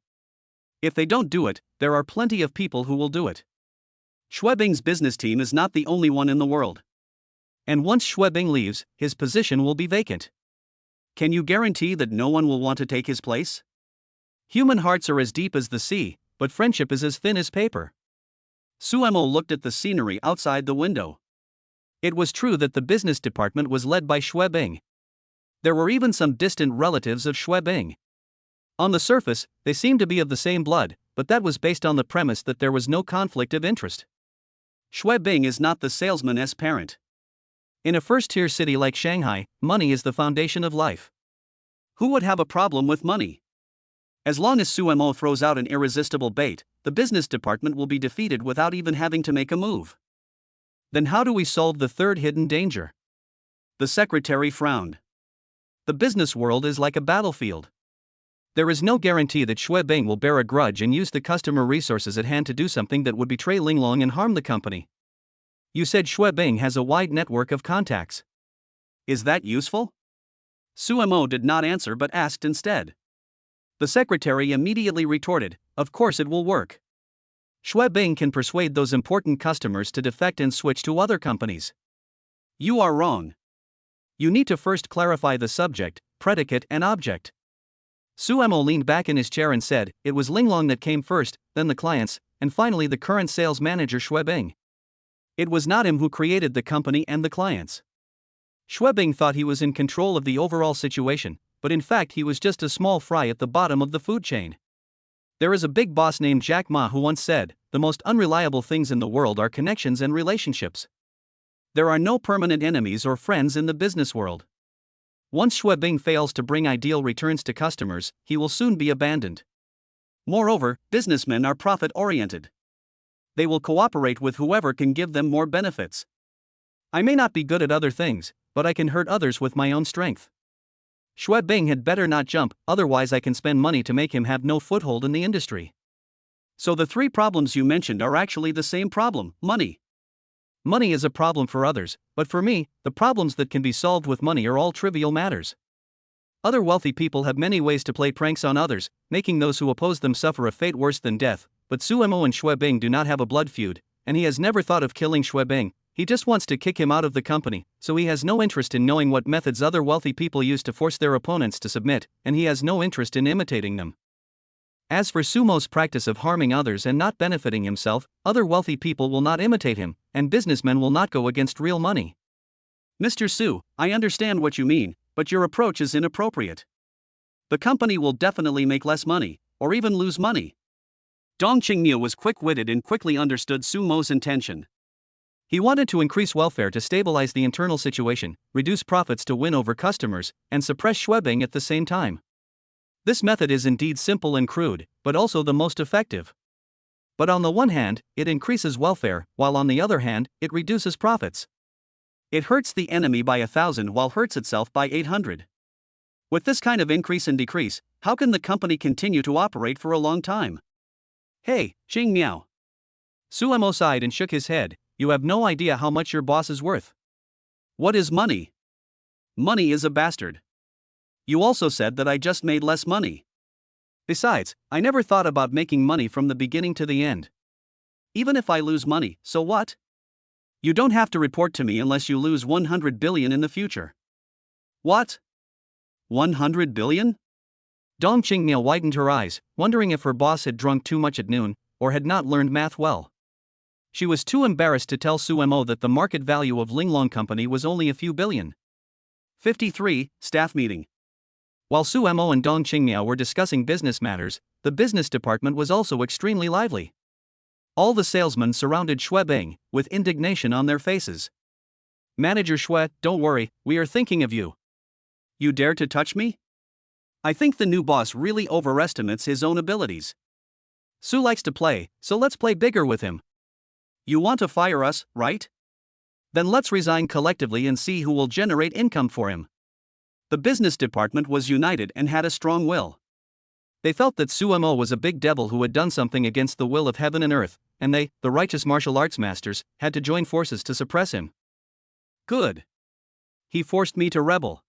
If they don't do it, there are plenty of people who will do it. Schwebing's business team is not the only one in the world. And once Schwebing leaves, his position will be vacant. Can you guarantee that no one will want to take his place? Human hearts are as deep as the sea, but friendship is as thin as paper. Suemo looked at the scenery outside the window. It was true that the business department was led by Schwebing. There were even some distant relatives of Schwebing. On the surface, they seemed to be of the same blood, but that was based on the premise that there was no conflict of interest. Schwebing is not the salesman's parent. In a first-tier city like Shanghai, money is the foundation of life. Who would have a problem with money? As long as Suemo throws out an irresistible bait, the business department will be defeated without even having to make a move. Then how do we solve the third hidden danger? The secretary frowned. The business world is like a battlefield. There is no guarantee that Schwebing will bear a grudge and use the customer resources at hand to do something that would betray Linglong and harm the company. You said Schwebing has a wide network of contacts. Is that useful? Suemo did not answer but asked instead. The secretary immediately retorted, "Of course it will work. Schwebing can persuade those important customers to defect and switch to other companies." You are wrong. You need to first clarify the subject, predicate and object. Suemo leaned back in his chair and said, "It was Linglong that came first, then the clients, and finally the current sales manager Schwebing. It was not him who created the company and the clients." Schwebing thought he was in control of the overall situation, but in fact he was just a small fry at the bottom of the food chain. There is a big boss named Jack Ma who once said, "The most unreliable things in the world are connections and relationships." There are no permanent enemies or friends in the business world. Once Schwebing fails to bring ideal returns to customers, he will soon be abandoned. Moreover, businessmen are profit-oriented. They will cooperate with whoever can give them more benefits. I may not be good at other things, but I can hurt others with my own strength. Schwebing had better not jump, otherwise I can spend money to make him have no foothold in the industry. So the three problems you mentioned are actually the same problem: money. Money is a problem for others, but for me, the problems that can be solved with money are all trivial matters. Other wealthy people have many ways to play pranks on others, making those who oppose them suffer a fate worse than death, but Suemo and Schwebing do not have a blood feud, and he has never thought of killing Schwebing. He just wants to kick him out of the company, so he has no interest in knowing what methods other wealthy people use to force their opponents to submit, and he has no interest in imitating them. As for Sumo's practice of harming others and not benefiting himself, other wealthy people will not imitate him, and businessmen will not go against real money. Mr. Su, I understand what you mean, but your approach is inappropriate. The company will definitely make less money, or even lose money. Dong Qingmiu was quick-witted and quickly understood Sumo's intention. He wanted to increase welfare to stabilize the internal situation, reduce profits to win over customers, and suppress Schwebing at the same time. This method is indeed simple and crude, but also the most effective. But on the one hand, it increases welfare, while on the other hand, it reduces profits. It hurts the enemy by 1,000 while hurts itself by 800. With this kind of increase and decrease, how can the company continue to operate for a long time? Hey, Xing Miao. Suemo sighed and shook his head. You have no idea how much your boss is worth. What is money? Money is a bastard. You also said that I just made less money. Besides, I never thought about making money from the beginning to the end. Even if I lose money, so what? You don't have to report to me unless you lose 100 billion in the future. What? 100 billion? Dong Qingmiao widened her eyes, wondering if her boss had drunk too much at noon, or had not learned math well. She was too embarrassed to tell Suemo that the market value of Linglong Company was only a few billion. 53, Staff Meeting. While Suemo and Dong Qingmiao were discussing business matters, the business department was also extremely lively. All the salesmen surrounded Schwebing, with indignation on their faces. Manager Schwe, don't worry, we are thinking of you. You dare to touch me? I think the new boss really overestimates his own abilities. Su likes to play, so let's play bigger with him. You want to fire us, right? Then let's resign collectively and see who will generate income for him. The business department was united and had a strong will. They felt that Suemo was a big devil who had done something against the will of heaven and earth, and they, the righteous martial arts masters, had to join forces to suppress him. Good. He forced me to rebel.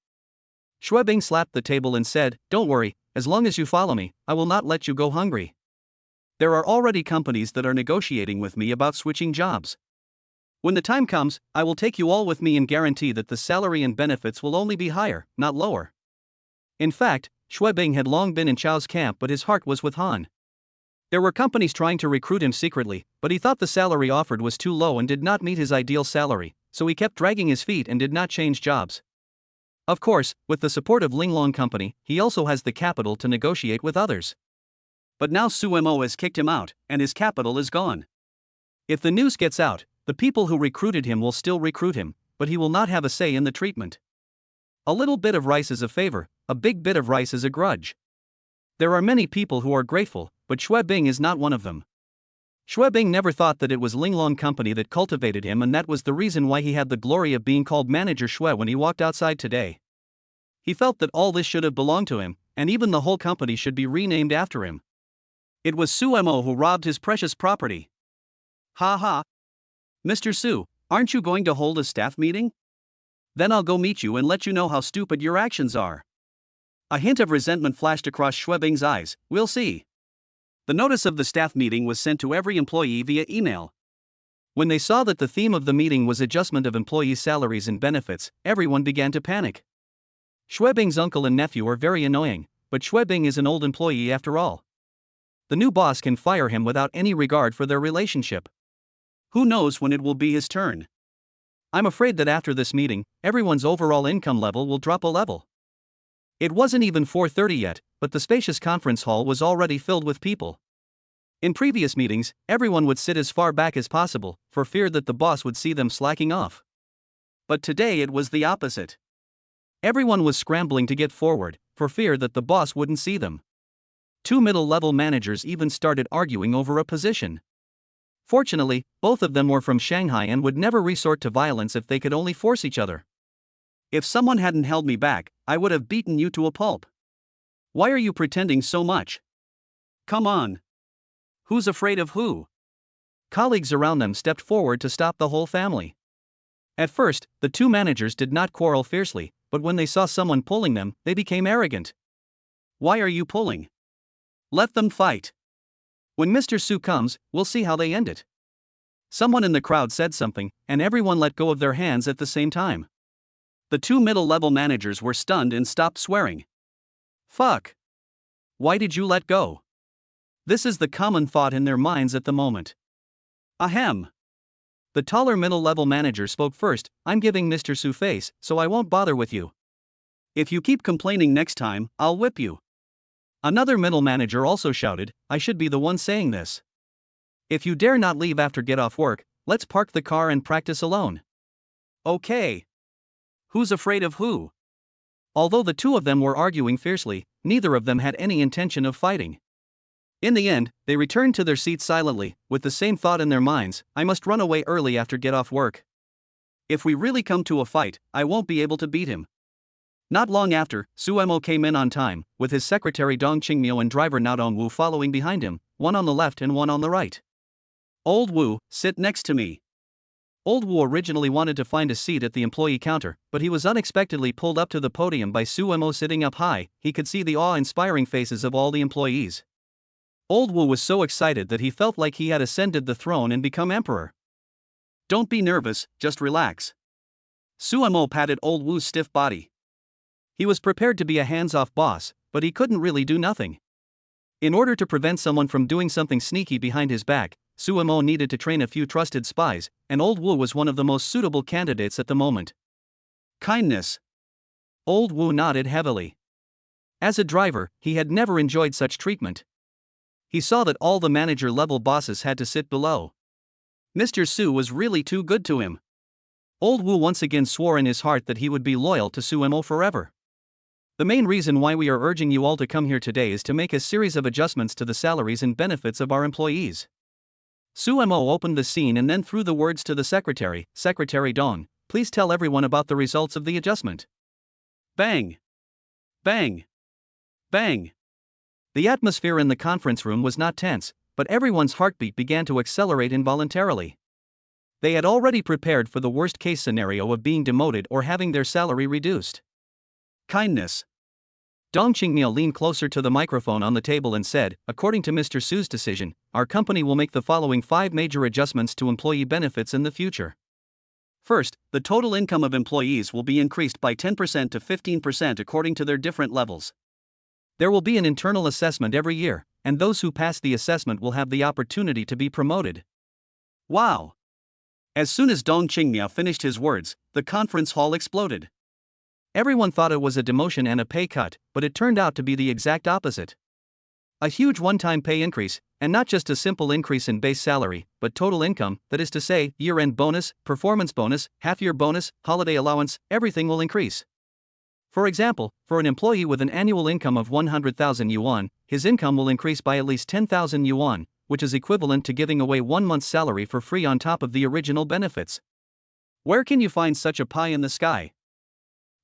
Shuebing slapped the table and said, "Don't worry, as long as you follow me, I will not let you go hungry. There are already companies that are negotiating with me about switching jobs. When the time comes, I will take you all with me and guarantee that the salary and benefits will only be higher, not lower." In fact, Shuebing had long been in Chao's camp, but his heart was with Han. There were companies trying to recruit him secretly, but he thought the salary offered was too low and did not meet his ideal salary, so he kept dragging his feet and did not change jobs. Of course, with the support of Linglong Company, he also has the capital to negotiate with others. But now Suemo has kicked him out, and his capital is gone. If the news gets out, the people who recruited him will still recruit him, but he will not have a say in the treatment. A little bit of rice is a favor, a big bit of rice is a grudge. There are many people who are grateful, but Shuebing is not one of them. Shuebing never thought that it was Linglong Company that cultivated him, and that was the reason why he had the glory of being called Manager Shue when he walked outside today. He felt that all this should have belonged to him, and even the whole company should be renamed after him. It was Suemo who robbed his precious property. Ha ha. Mr. Su, aren't you going to hold a staff meeting? Then I'll go meet you and let you know how stupid your actions are. A hint of resentment flashed across Shuebing's eyes. We'll see. The notice of the staff meeting was sent to every employee via email. When they saw that the theme of the meeting was adjustment of employees' salaries and benefits, everyone began to panic. Shuebing's uncle and nephew are very annoying, but Shuebing is an old employee after all. The new boss can fire him without any regard for their relationship. Who knows when it will be his turn? I'm afraid that after this meeting, everyone's overall income level will drop a level. It wasn't even 4:30 yet, but the spacious conference hall was already filled with people. In previous meetings, everyone would sit as far back as possible, for fear that the boss would see them slacking off. But today it was the opposite. Everyone was scrambling to get forward, for fear that the boss wouldn't see them. Two middle-level managers even started arguing over a position. Fortunately, both of them were from Shanghai and would never resort to violence if they could only force each other. If someone hadn't held me back, I would have beaten you to a pulp. Why are you pretending so much? Come on. Who's afraid of who? Colleagues around them stepped forward to stop the whole family. At first, the two managers did not quarrel fiercely, but when they saw someone pulling them, they became arrogant. Why are you pulling? Let them fight. When Mr. Su comes, we'll see how they end it. Someone in the crowd said something, and everyone let go of their hands at the same time. The two middle-level managers were stunned and stopped swearing. Fuck. Why did you let go? This is the common thought in their minds at the moment. Ahem. The taller middle-level manager spoke first. I'm giving Mr. Su face, so I won't bother with you. If you keep complaining next time, I'll whip you. Another middle manager also shouted, I should be the one saying this. If you dare not leave after get off work, let's park the car and practice alone. Okay. Who's afraid of who? Although the two of them were arguing fiercely, neither of them had any intention of fighting. In the end, they returned to their seats silently, with the same thought in their minds, I must run away early after get off work. If we really come to a fight, I won't be able to beat him. Not long after, Suemo came in on time, with his secretary Dong Qingmiu and driver Naodong Wu following behind him, one on the left and one on the right. Old Wu, sit next to me. Old Wu originally wanted to find a seat at the employee counter, but he was unexpectedly pulled up to the podium by Suemo sitting up high. He could see the awe-inspiring faces of all the employees. Old Wu was so excited that he felt like he had ascended the throne and become emperor. Don't be nervous, just relax. Suemo patted Old Wu's stiff body. He was prepared to be a hands-off boss, but he couldn't really do nothing. In order to prevent someone from doing something sneaky behind his back, Suemo needed to train a few trusted spies, and Old Wu was one of the most suitable candidates at the moment. Kindness. Old Wu nodded heavily. As a driver, he had never enjoyed such treatment. He saw that all the manager-level bosses had to sit below. Mr. Su was really too good to him. Old Wu once again swore in his heart that he would be loyal to Suemo forever. The main reason why we are urging you all to come here today is to make a series of adjustments to the salaries and benefits of our employees. Suemo opened the scene and then threw the words to the secretary, Secretary Dong, please tell everyone about the results of the adjustment. Bang! Bang! Bang! The atmosphere in the conference room was not tense, but everyone's heartbeat began to accelerate involuntarily. They had already prepared for the worst-case scenario of being demoted or having their salary reduced. Kindness. Dong Qingmiao leaned closer to the microphone on the table and said, according to Mr. Su's decision, our company will make the following 5 major adjustments to employee benefits in the future. First, the total income of employees will be increased by 10% to 15% according to their different levels. There will be an internal assessment every year, and those who pass the assessment will have the opportunity to be promoted. Wow! As soon as Dong Qingmiao finished his words, the conference hall exploded. Everyone thought it was a demotion and a pay cut, but it turned out to be the exact opposite. A huge one-time pay increase, and not just a simple increase in base salary, but total income, that is to say, year-end bonus, performance bonus, half-year bonus, holiday allowance, everything will increase. For example, for an employee with an annual income of 100,000 yuan, his income will increase by at least 10,000 yuan, which is equivalent to giving away 1 month's salary for free on top of the original benefits. Where can you find such a pie in the sky?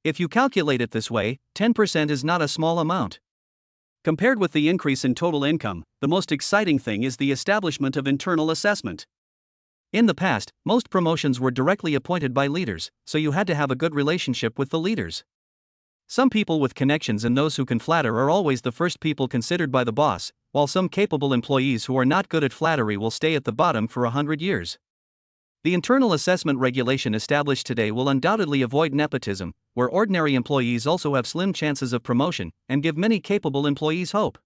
If you calculate it this way, 10% is not a small amount. Compared with the increase in total income, the most exciting thing is the establishment of internal assessment. In the past, most promotions were directly appointed by leaders, so you had to have a good relationship with the leaders. Some people with connections and those who can flatter are always the first people considered by the boss, while some capable employees who are not good at flattery will stay at the bottom for 100 years. The internal assessment regulation established today will undoubtedly avoid nepotism, where ordinary employees also have slim chances of promotion, and give many capable employees hope.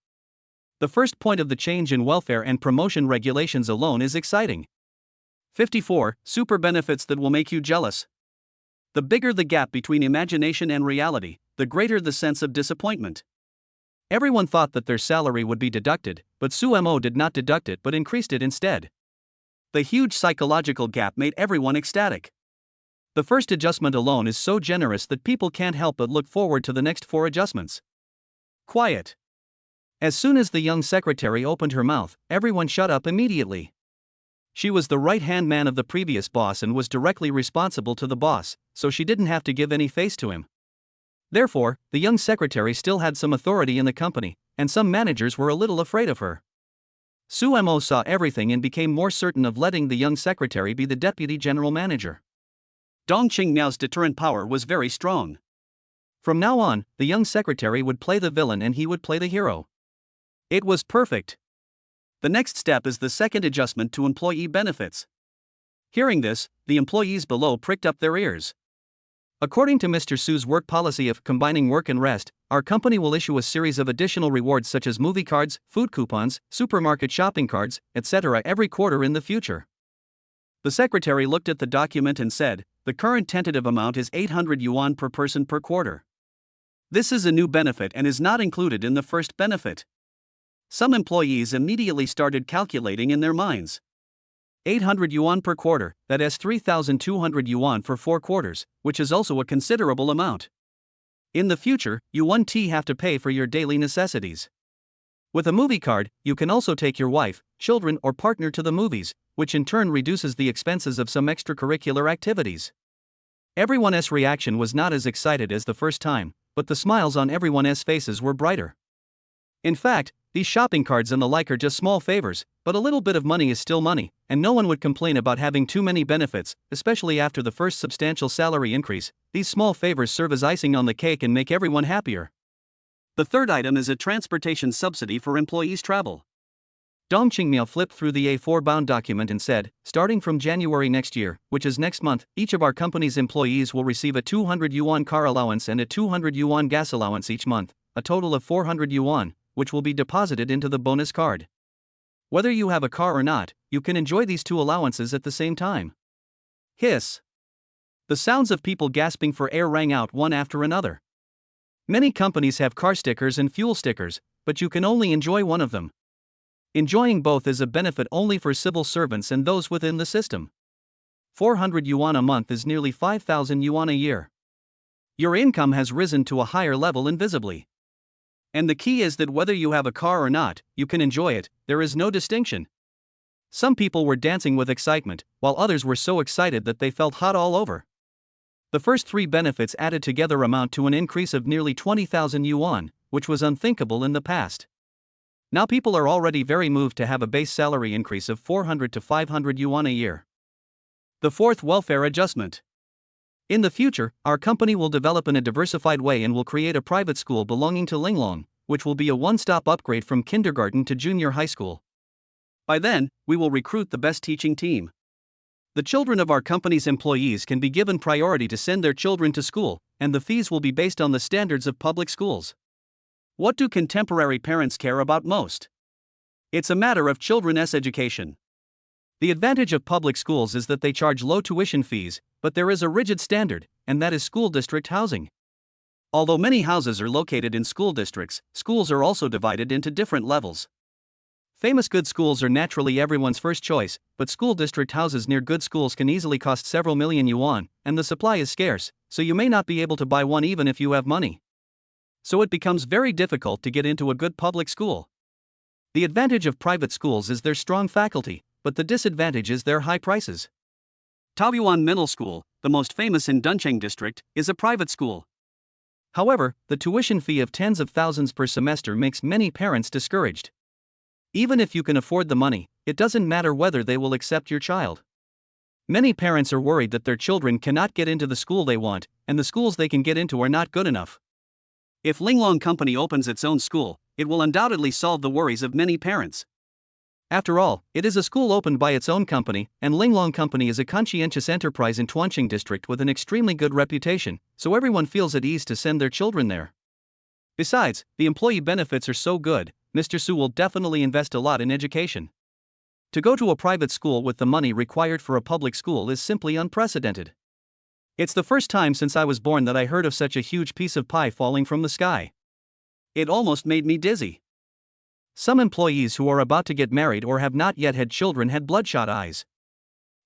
The first point of the change in welfare and promotion regulations alone is exciting. 54. Super benefits that will make you jealous. The bigger the gap between imagination and reality, the greater the sense of disappointment. Everyone thought that their salary would be deducted, but Sumo did not deduct it but increased it instead. The huge psychological gap made everyone ecstatic. The first adjustment alone is so generous that people can't help but look forward to the next 4 adjustments. Quiet. As soon as the young secretary opened her mouth, everyone shut up immediately. She was the right-hand man of the previous boss and was directly responsible to the boss, so she didn't have to give any face to him. Therefore, the young secretary still had some authority in the company, and some managers were a little afraid of her. Sumo saw everything and became more certain of letting the young secretary be the deputy general manager. Dong Qingmiao's deterrent power was very strong. From now on, the young secretary would play the villain and he would play the hero. It was perfect. The next step is the second adjustment to employee benefits. Hearing this, the employees below pricked up their ears. According to Mr. Su's work policy of combining work and rest, our company will issue a series of additional rewards such as movie cards, food coupons, supermarket shopping cards, etc. every quarter in the future. The secretary looked at the document and said, the current tentative amount is 800 yuan per person per quarter. This is a new benefit and is not included in the first benefit. Some employees immediately started calculating in their minds. 800 yuan per quarter, that is 3,200 yuan for 4 quarters, which is also a considerable amount. In the future, you won't have to pay for your daily necessities. With a movie card, you can also take your wife, children or partner to the movies, which in turn reduces the expenses of some extracurricular activities. Everyone's reaction was not as excited as the first time, but the smiles on everyone's faces were brighter. In fact, these shopping cards and the like are just small favors, but a little bit of money is still money, and no one would complain about having too many benefits, especially after the first substantial salary increase. These small favors serve as icing on the cake and make everyone happier. The third item is a transportation subsidy for employees' travel. Dong Qingmiao flipped through the A4 bound document and said, starting from January next year, which is next month, each of our company's employees will receive a 200 yuan car allowance and a 200 yuan gas allowance each month, a total of 400 yuan, which will be deposited into the bonus card. Whether you have a car or not, you can enjoy these 2 allowances at the same time. Hiss. The sounds of people gasping for air rang out one after another. Many companies have car stickers and fuel stickers, but you can only enjoy one of them. Enjoying both is a benefit only for civil servants and those within the system. 400 yuan a month is nearly 5,000 yuan a year. Your income has risen to a higher level invisibly. And the key is that whether you have a car or not, you can enjoy it, there is no distinction. Some people were dancing with excitement, while others were so excited that they felt hot all over. The first 3 benefits added together amount to an increase of nearly 20,000 yuan, which was unthinkable in the past. Now people are already very moved to have a base salary increase of 400 to 500 yuan a year. The fourth welfare adjustment. In the future, our company will develop in a diversified way and will create a private school belonging to Linglong, which will be a one-stop upgrade from kindergarten to junior high school. By then, we will recruit the best teaching team. The children of our company's employees can be given priority to send their children to school, and the fees will be based on the standards of public schools. What do contemporary parents care about most? It's a matter of children's education. The advantage of public schools is that they charge low tuition fees, but there is a rigid standard, and that is school district housing. Although many houses are located in school districts, schools are also divided into different levels. Famous good schools are naturally everyone's first choice, but school district houses near good schools can easily cost several million yuan, and the supply is scarce, so you may not be able to buy one even if you have money. So it becomes very difficult to get into a good public school. The advantage of private schools is their strong faculty, but the disadvantage is their high prices. Taoyuan Middle School, the most famous in Duncheng District, is a private school. However, the tuition fee of tens of thousands per semester makes many parents discouraged. Even if you can afford the money, it doesn't matter whether they will accept your child. Many parents are worried that their children cannot get into the school they want, and the schools they can get into are not good enough. If Linglong Company opens its own school, it will undoubtedly solve the worries of many parents. After all, it is a school opened by its own company, and Linglong Company is a conscientious enterprise in Tuancheng District with an extremely good reputation, so everyone feels at ease to send their children there. Besides, the employee benefits are so good, Mr. Su will definitely invest a lot in education. To go to a private school with the money required for a public school is simply unprecedented. It's the first time since I was born that I heard of such a huge piece of pie falling from the sky. It almost made me dizzy. Some employees who are about to get married or have not yet had children had bloodshot eyes.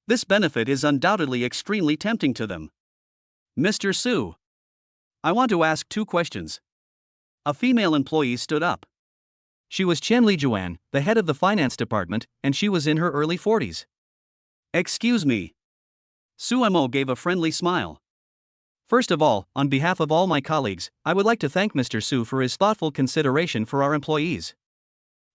This benefit is undoubtedly extremely tempting to them. Mr. Su, I want to ask 2 questions. A female employee stood up. She was Chen Lijuan, the head of the finance department, and she was in her early 40s. Excuse me. Su Mo gave a friendly smile. First of all, on behalf of all my colleagues, I would like to thank Mr. Su for his thoughtful consideration for our employees.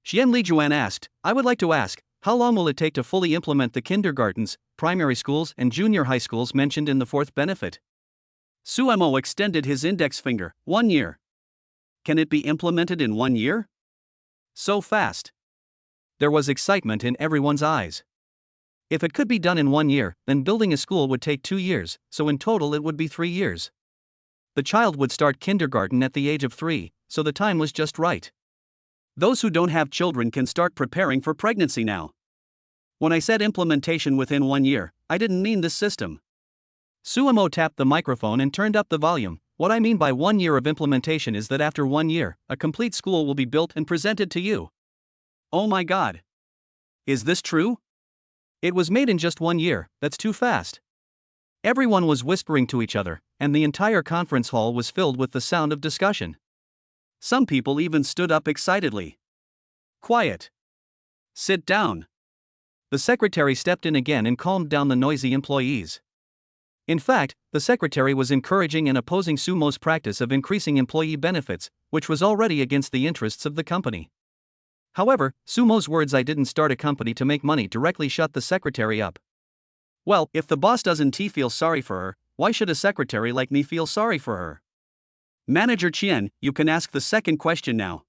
Xian Lijuan asked, I would like to ask, how long will it take to fully implement the kindergartens, primary schools and junior high schools mentioned in the fourth benefit? Su Mo extended his index finger, 1 year. Can it be implemented in 1 year? So fast. There was excitement in everyone's eyes. If it could be done in 1 year, then building a school would take 2 years, so in total it would be 3 years. The child would start kindergarten at the age of 3, so the time was just right. Those who don't have children can start preparing for pregnancy now. When I said implementation within 1 year, I didn't mean this system. Su Mo tapped the microphone and turned up the volume. What I mean by 1 year of implementation is that after 1 year, a complete school will be built and presented to you. Oh my God. Is this true? It was made in just 1 year, that's too fast. Everyone was whispering to each other, and the entire conference hall was filled with the sound of discussion. Some people even stood up excitedly. Quiet. Sit down. The secretary stepped in again and calmed down the noisy employees. In fact, the secretary was encouraging and opposing Su Mo's practice of increasing employee benefits, which was already against the interests of the company. However, Su Mo's words "I didn't start a company to make money" directly shut the secretary up. Well, if the boss doesn't feel sorry for her, why should a secretary like me feel sorry for her? Manager Qian, you can ask the second question now.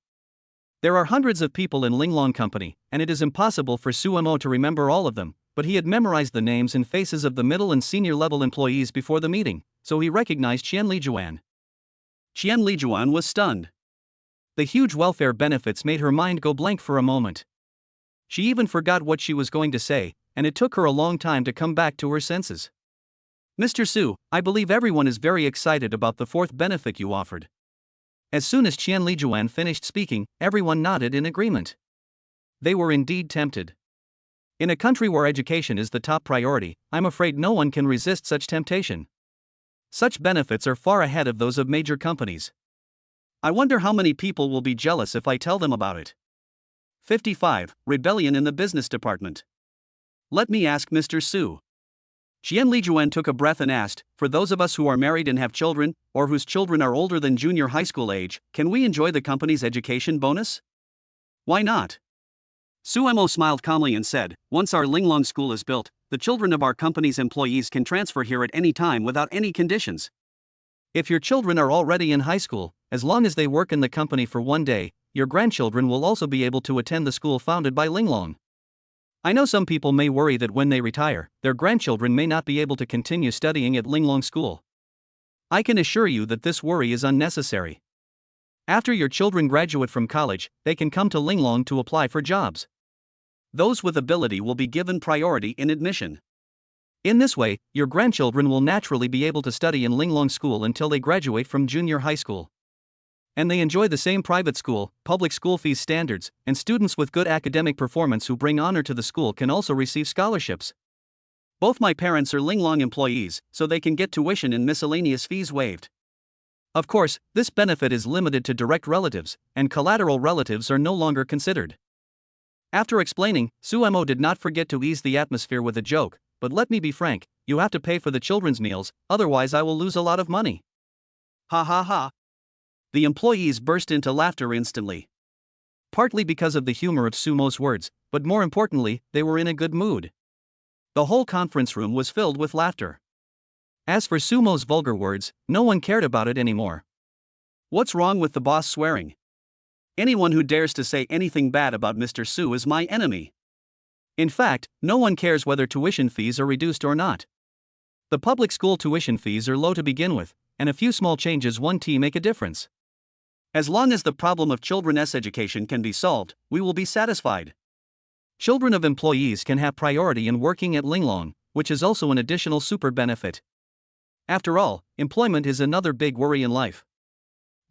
There are hundreds of people in Linglong Company, and it is impossible for Su Mo to remember all of them, but he had memorized the names and faces of the middle and senior level employees before the meeting, so he recognized Qian Lijuan. Qian Lijuan was stunned. The huge welfare benefits made her mind go blank for a moment. She even forgot what she was going to say, and it took her a long time to come back to her senses. Mr. Su, I believe everyone is very excited about the fourth benefit you offered. As soon as Qian Lijuan finished speaking, everyone nodded in agreement. They were indeed tempted. In a country where education is the top priority, I'm afraid no one can resist such temptation. Such benefits are far ahead of those of major companies. I wonder how many people will be jealous if I tell them about it. 55. Rebellion in the business department. Let me ask Mr. Su. Qian Lijuan took a breath and asked, for those of us who are married and have children, or whose children are older than junior high school age, can we enjoy the company's education bonus? Why not? Su Mo smiled calmly and said, once our Linglong school is built, the children of our company's employees can transfer here at any time without any conditions. If your children are already in high school, as long as they work in the company for one day, your grandchildren will also be able to attend the school founded by Linglong. I know some people may worry that when they retire, their grandchildren may not be able to continue studying at Linglong School. I can assure you that this worry is unnecessary. After your children graduate from college, they can come to Linglong to apply for jobs. Those with ability will be given priority in admission. In this way, your grandchildren will naturally be able to study in Linglong School until they graduate from junior high school. And they enjoy the same private school, public school fees standards, and students with good academic performance who bring honor to the school can also receive scholarships. Both my parents are Linglong employees, so they can get tuition and miscellaneous fees waived. Of course, this benefit is limited to direct relatives, and collateral relatives are no longer considered. After explaining, Suemo did not forget to ease the atmosphere with a joke, but let me be frank, you have to pay for the children's meals, otherwise I will lose a lot of money. Ha ha ha. The employees burst into laughter instantly. Partly because of the humor of Sumo's words, but more importantly, they were in a good mood. The whole conference room was filled with laughter. As for Sumo's vulgar words, no one cared about it anymore. What's wrong with the boss swearing? Anyone who dares to say anything bad about Mr. Su is my enemy. In fact, no one cares whether tuition fees are reduced or not. The public school tuition fees are low to begin with, and a few small changes one T make a difference. As long as the problem of children's education can be solved, we will be satisfied. Children of employees can have priority in working at Linglong, which is also an additional super benefit. After all, employment is another big worry in life.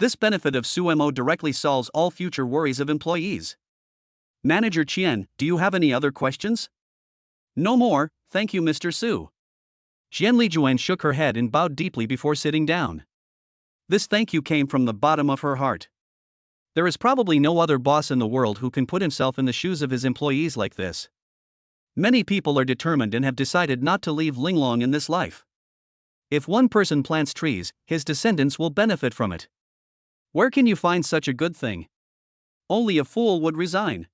This benefit of Suemo directly solves all future worries of employees. Manager Qian, do you have any other questions? No more, thank you Mr. Su. Qian Lijuan shook her head and bowed deeply before sitting down. This thank you came from the bottom of her heart. There is probably no other boss in the world who can put himself in the shoes of his employees like this. Many people are determined and have decided not to leave Linglong in this life. If one person plants trees, his descendants will benefit from it. Where can you find such a good thing? Only a fool would resign.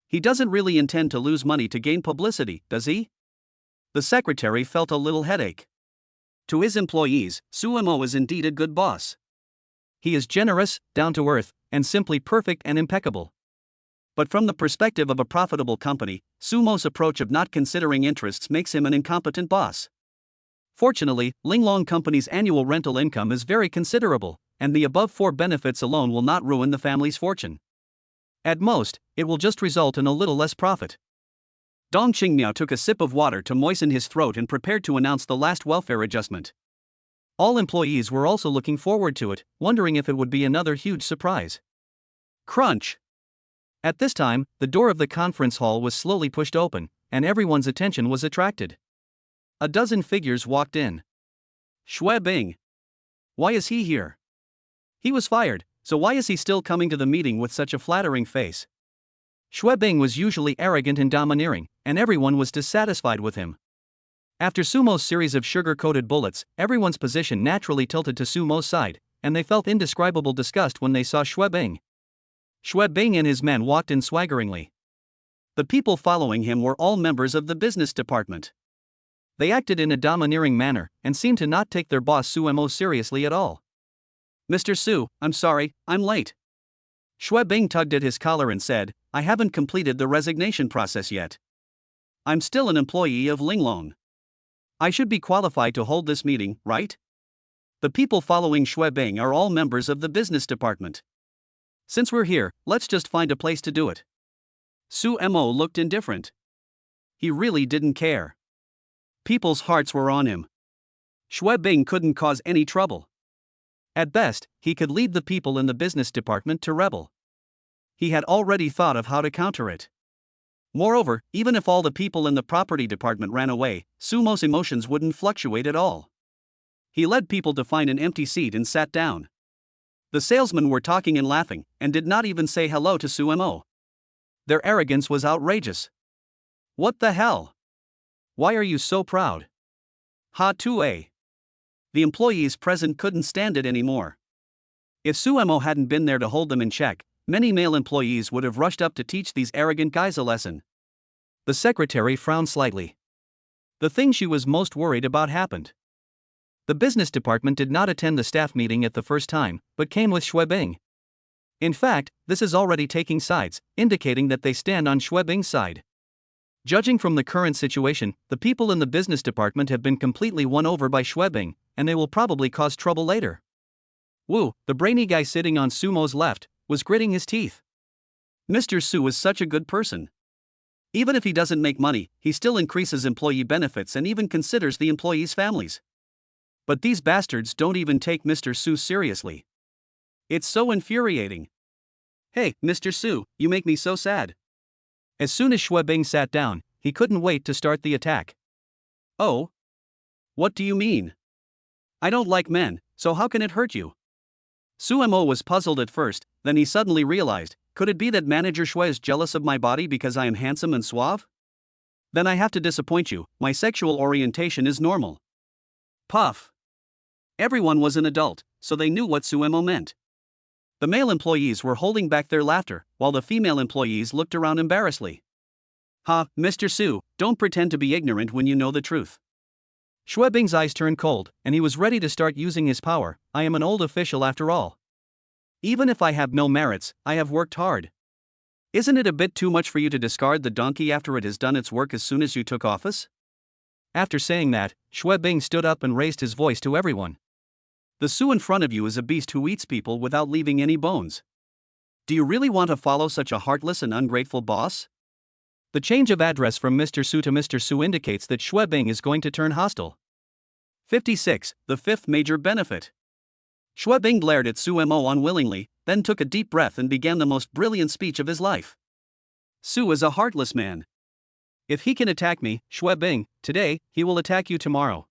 He doesn't really intend to lose money to gain publicity, does he? The secretary felt a little headache. To his employees, Suemo is indeed a good boss. He is generous, down to earth, and simply perfect and impeccable. But from the perspective of a profitable company, Sumo's approach of not considering interests makes him an incompetent boss. Fortunately, Linglong Company's annual rental income is very considerable, and the above four benefits alone will not ruin the family's fortune. At most, it will just result in a little less profit. Dong Qingmiao took a sip of water to moisten his throat and prepared to announce the last welfare adjustment. All employees were also looking forward to it, wondering if it would be another huge surprise. Crunch! At this time, the door of the conference hall was slowly pushed open, and everyone's attention was attracted. A dozen figures walked in. Xue Bing. Why is he here? He was fired, so why is he still coming to the meeting with such a flattering face? Xue Bing was usually arrogant and domineering, and everyone was dissatisfied with him. After Sumo's series of sugar-coated bullets, everyone's position naturally tilted to Sumo's side, and they felt indescribable disgust when they saw Xue Bing. Xue Bing and his men walked in swaggeringly. The people following him were all members of the business department. They acted in a domineering manner, and seemed to not take their boss Suemo seriously at all. Mr. Su, I'm sorry, I'm late. Xue Bing tugged at his collar and said, I haven't completed the resignation process yet. I'm still an employee of Linglong. I should be qualified to hold this meeting, right? The people following Xue Bing are all members of the business department. Since we're here, let's just find a place to do it. Suemo looked indifferent. He really didn't care. People's hearts were on him. Xue Bing couldn't cause any trouble. At best, he could lead the people in the business department to rebel. He had already thought of how to counter it. Moreover, even if all the people in the property department ran away, Sumo's emotions wouldn't fluctuate at all. He led people to find an empty seat and sat down. The salesmen were talking and laughing, and did not even say hello to Suemo. Their arrogance was outrageous. What the hell? Why are you so proud? Ha Tue. The employees present couldn't stand it anymore. If Suemo hadn't been there to hold them in check, many male employees would have rushed up to teach these arrogant guys a lesson. The secretary frowned slightly. The thing she was most worried about happened. The business department did not attend the staff meeting at the first time, but came with Xue Bing. In fact, this is already taking sides, indicating that they stand on Xue Bing's side. Judging from the current situation, the people in the business department have been completely won over by Xue Bing, and they will probably cause trouble later. Wu, the brainy guy sitting on Sumo's left, was gritting his teeth. Mr. Su is such a good person. Even if he doesn't make money, he still increases employee benefits and even considers the employees' families. But these bastards don't even take Mr. Su seriously. It's so infuriating. Hey, Mr. Su, you make me so sad. As soon as Xue Bing sat down, he couldn't wait to start the attack. Oh? What do you mean? I don't like men, so how can it hurt you? Sumo was puzzled at first, then he suddenly realized, could it be that Manager Xue is jealous of my body because I am handsome and suave? Then I have to disappoint you, my sexual orientation is normal. Puff. Everyone was an adult, so they knew what Sumo meant. The male employees were holding back their laughter, while the female employees looked around embarrassedly. Ha, Mr. Su, don't pretend to be ignorant when you know the truth. Xue Bing's eyes turned cold, and he was ready to start using his power. I am an old official after all. Even if I have no merits, I have worked hard. Isn't it a bit too much for you to discard the donkey after it has done its work as soon as you took office? After saying that, Xue Bing stood up and raised his voice to everyone. The Su in front of you is a beast who eats people without leaving any bones. Do you really want to follow such a heartless and ungrateful boss? The change of address from Mr. Su to Mr. Su indicates that Xue Bing is going to turn hostile. 56. The fifth major benefit. Xue Bing glared at Sumo unwillingly, then took a deep breath and began the most brilliant speech of his life. Su is a heartless man. If he can attack me, Xue Bing, today, he will attack you tomorrow.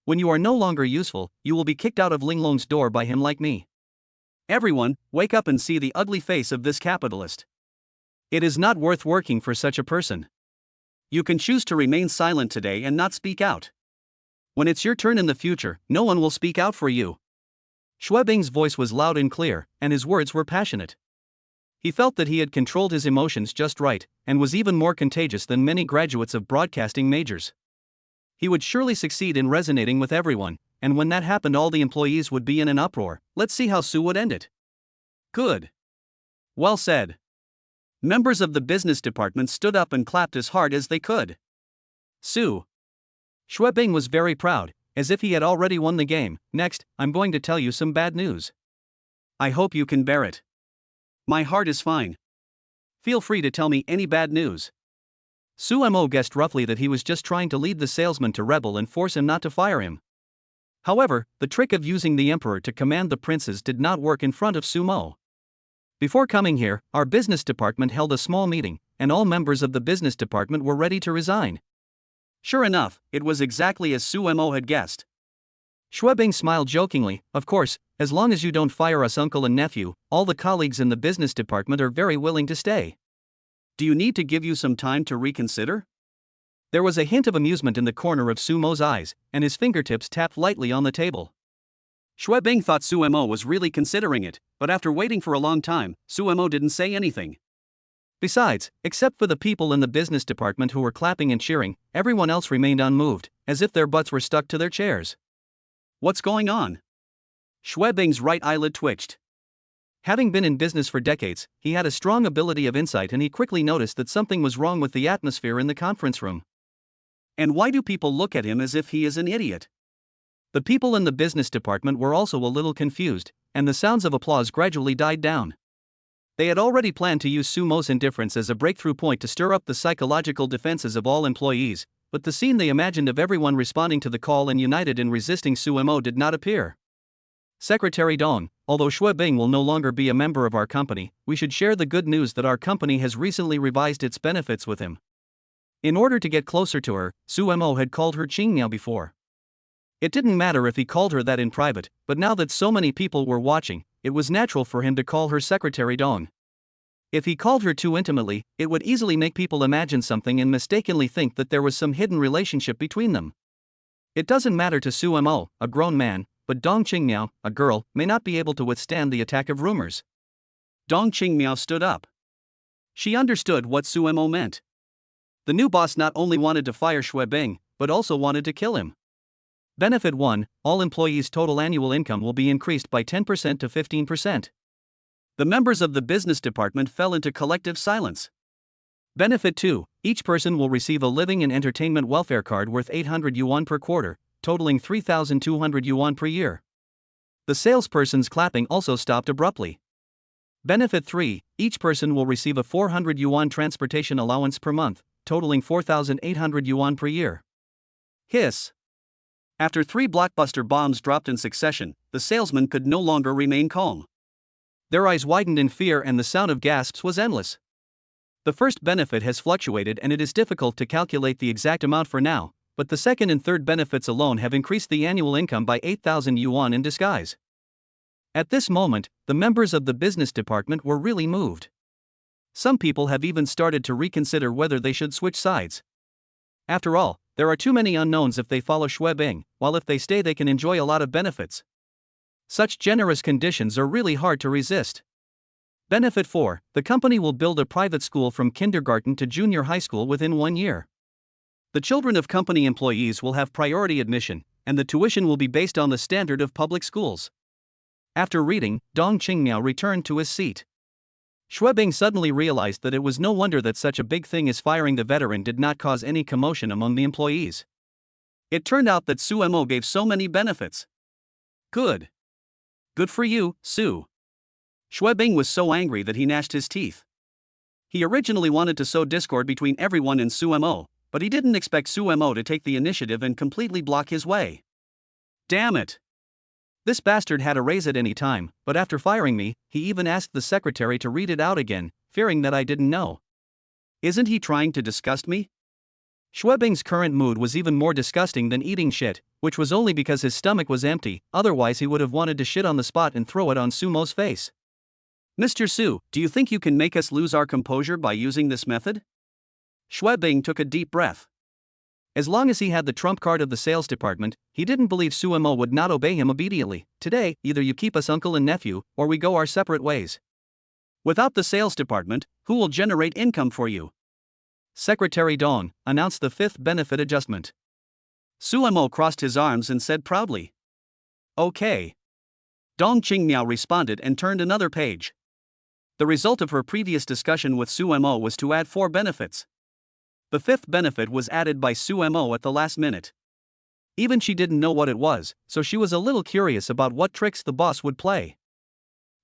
When you are no longer useful, you will be kicked out of Linglong's door by him like me. Everyone, wake up and see the ugly face of this capitalist. It is not worth working for such a person. You can choose to remain silent today and not speak out. When it's your turn in the future, no one will speak out for you. Xue Bing's voice was loud and clear, and his words were passionate. He felt that he had controlled his emotions just right, and was even more contagious than many graduates of broadcasting majors. He would surely succeed in resonating with everyone, and when that happened all the employees would be in an uproar. Let's see how Su would end it. Good. Well said. Members of the business department stood up and clapped as hard as they could. Su. Xue Bing was very proud, as if he had already won the game. Next, I'm going to tell you some bad news. I hope you can bear it. My heart is fine. Feel free to tell me any bad news. Sumo guessed roughly that he was just trying to lead the salesman to rebel and force him not to fire him. However, the trick of using the emperor to command the princes did not work in front of Sumo. Before coming here, our business department held a small meeting, and all members of the business department were ready to resign. Sure enough, it was exactly as Sumo had guessed. Xue Bing smiled jokingly. Of course, as long as you don't fire us uncle and nephew, all the colleagues in the business department are very willing to stay. Do you need to give you some time to reconsider? There was a hint of amusement in the corner of Sumo's eyes, and his fingertips tapped lightly on the table. Xue Bing thought Sumo was really considering it, but after waiting for a long time, Sumo didn't say anything. Besides, except for the people in the business department who were clapping and cheering, everyone else remained unmoved, as if their butts were stuck to their chairs. What's going on? Xue Bing's right eyelid twitched. Having been in business for decades, he had a strong ability of insight and he quickly noticed that something was wrong with the atmosphere in the conference room. And why do people look at him as if he is an idiot? The people in the business department were also a little confused, and the sounds of applause gradually died down. They had already planned to use Sumo's indifference as a breakthrough point to stir up the psychological defenses of all employees, but the scene they imagined of everyone responding to the call and united in resisting Sumo did not appear. Secretary Dong, although Xue Bing will no longer be a member of our company, we should share the good news that our company has recently revised its benefits with him. In order to get closer to her, Sumo had called her Qingmiao before. It didn't matter if he called her that in private, but now that so many people were watching, it was natural for him to call her Secretary Dong. If he called her too intimately, it would easily make people imagine something and mistakenly think that there was some hidden relationship between them. It doesn't matter to Sumo, a grown man, but Dong Qingmiao, a girl, may not be able to withstand the attack of rumors. Dong Qingmiao stood up. She understood what Sumo meant. The new boss not only wanted to fire Xue Bing, but also wanted to kill him. Benefit 1, all employees' total annual income will be increased by 10% to 15%. The members of the business department fell into collective silence. Benefit 2, each person will receive a living and entertainment welfare card worth 800 yuan per quarter, totaling 3,200 yuan per year. The salesperson's clapping also stopped abruptly. Benefit 3, each person will receive a 400 yuan transportation allowance per month, totaling 4,800 yuan per year. Hiss. After 3 blockbuster bombs dropped in succession, the salesman could no longer remain calm. Their eyes widened in fear and the sound of gasps was endless. The first benefit has fluctuated and it is difficult to calculate the exact amount for now, but the second and third benefits alone have increased the annual income by 8,000 yuan in disguise. At this moment, the members of the business department were really moved. Some people have even started to reconsider whether they should switch sides. After all, there are too many unknowns if they follow Xue Bing, while if they stay they can enjoy a lot of benefits. Such generous conditions are really hard to resist. Benefit 4, the company will build a private school from kindergarten to junior high school within 1 year. The children of company employees will have priority admission, and the tuition will be based on the standard of public schools. After reading, Dong Qingmiao returned to his seat. Xue Bing suddenly realized that it was no wonder that such a big thing as firing the veteran did not cause any commotion among the employees. It turned out that Su Mo gave so many benefits. Good. Good for you, Su. Xue Bing was so angry that he gnashed his teeth. He originally wanted to sow discord between everyone in Su Mo, but he didn't expect Su Mo to take the initiative and completely block his way. Damn it. This bastard had a raise at any time, but after firing me, he even asked the secretary to read it out again, fearing that I didn't know. Isn't he trying to disgust me? Xue Bing's current mood was even more disgusting than eating shit, which was only because his stomach was empty, otherwise he would have wanted to shit on the spot and throw it on Sumo's face. Mr. Su, do you think you can make us lose our composure by using this method? Xue Bing took a deep breath. As long as he had the trump card of the sales department, he didn't believe Su Mo would not obey him obediently. Today, either you keep us uncle and nephew, or we go our separate ways. Without the sales department, who will generate income for you? Secretary Dong announced the 5th benefit adjustment. Su Mo crossed his arms and said proudly. Okay. Dong Qingmiao responded and turned another page. The result of her previous discussion with Su Mo was to add 4 benefits. The 5th benefit was added by Su Mo at the last minute. Even she didn't know what it was, so she was a little curious about what tricks the boss would play.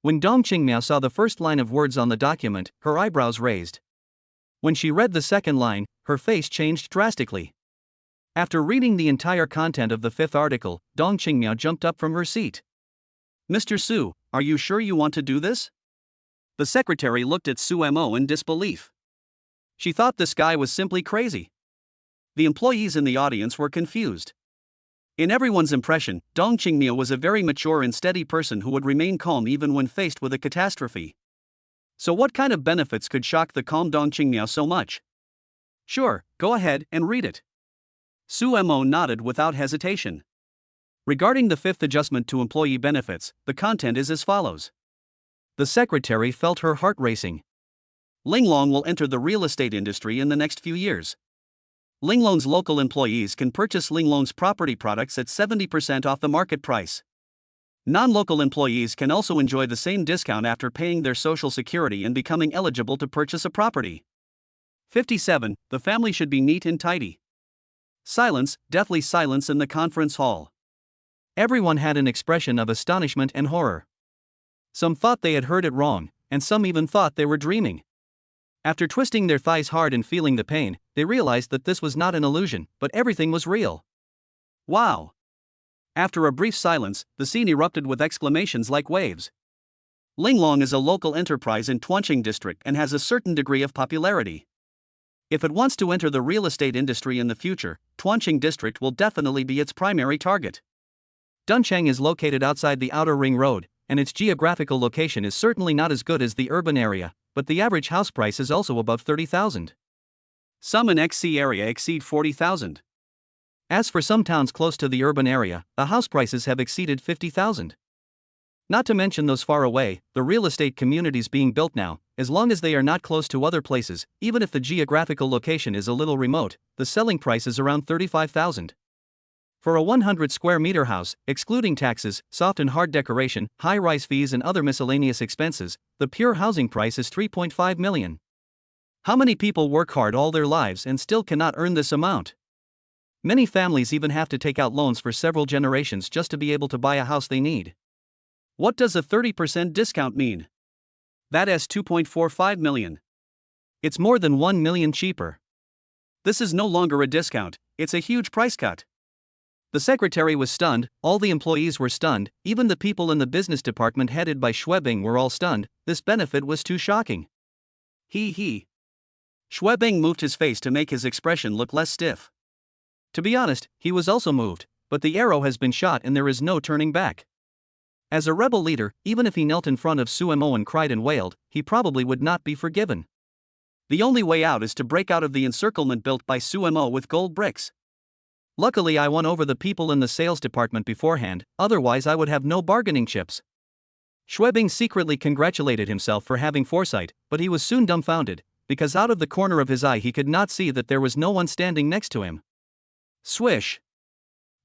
When Dong Qingmiao saw the first line of words on the document, her eyebrows raised. When she read the second line, her face changed drastically. After reading the entire content of the 5th article, Dong Qingmiao jumped up from her seat. Mr. Su, are you sure you want to do this? The secretary looked at Su Mo in disbelief. She thought this guy was simply crazy. The employees in the audience were confused. In everyone's impression, Dong Qingmiao was a very mature and steady person who would remain calm even when faced with a catastrophe. So what kind of benefits could shock the calm Dong Qingmiao so much? Sure, go ahead and read it. Su Mo nodded without hesitation. Regarding the 5th adjustment to employee benefits, the content is as follows. The secretary felt her heart racing. Linglong will enter the real estate industry in the next few years. Linglong's local employees can purchase Linglong's property products at 70% off the market price. Non-local employees can also enjoy the same discount after paying their social security and becoming eligible to purchase a property. 57. The family should be neat and tidy. Silence, deathly silence in the conference hall. Everyone had an expression of astonishment and horror. Some thought they had heard it wrong, and some even thought they were dreaming. After twisting their thighs hard and feeling the pain, they realized that this was not an illusion, but everything was real. Wow! After a brief silence, the scene erupted with exclamations like waves. Linglong is a local enterprise in Tuanqing district and has a certain degree of popularity. If it wants to enter the real estate industry in the future, Tuanqing district will definitely be its primary target. Duncheng is located outside the outer ring road, and its geographical location is certainly not as good as the urban area, but the average house price is also above 30,000. Some in XC area exceed 40,000. As for some towns close to the urban area, the house prices have exceeded 50,000. Not to mention those far away, the real estate communities being built now, as long as they are not close to other places, even if the geographical location is a little remote. The selling price is around 35,000. For a 100 square meter house, excluding taxes, soft and hard decoration, high-rise fees and other miscellaneous expenses, the pure housing price is 3.5 million. How many people work hard all their lives and still cannot earn this amount? Many families even have to take out loans for several generations just to be able to buy a house they need. What does a 30% discount mean? That is 2.45 million. It's more than 1 million cheaper. This is no longer a discount, it's a huge price cut. The secretary was stunned, all the employees were stunned, even the people in the business department headed by Schwebing were all stunned. This benefit was too shocking. He. Schwebing moved his face to make his expression look less stiff. To be honest, he was also moved, but the arrow has been shot and there is no turning back. As a rebel leader, even if he knelt in front of Suemo and cried and wailed, he probably would not be forgiven. The only way out is to break out of the encirclement built by Suemo with gold bricks. Luckily I won over the people in the sales department beforehand, otherwise I would have no bargaining chips. Schwebing secretly congratulated himself for having foresight, but he was soon dumbfounded, because out of the corner of his eye he could not see that there was no one standing next to him. Swish!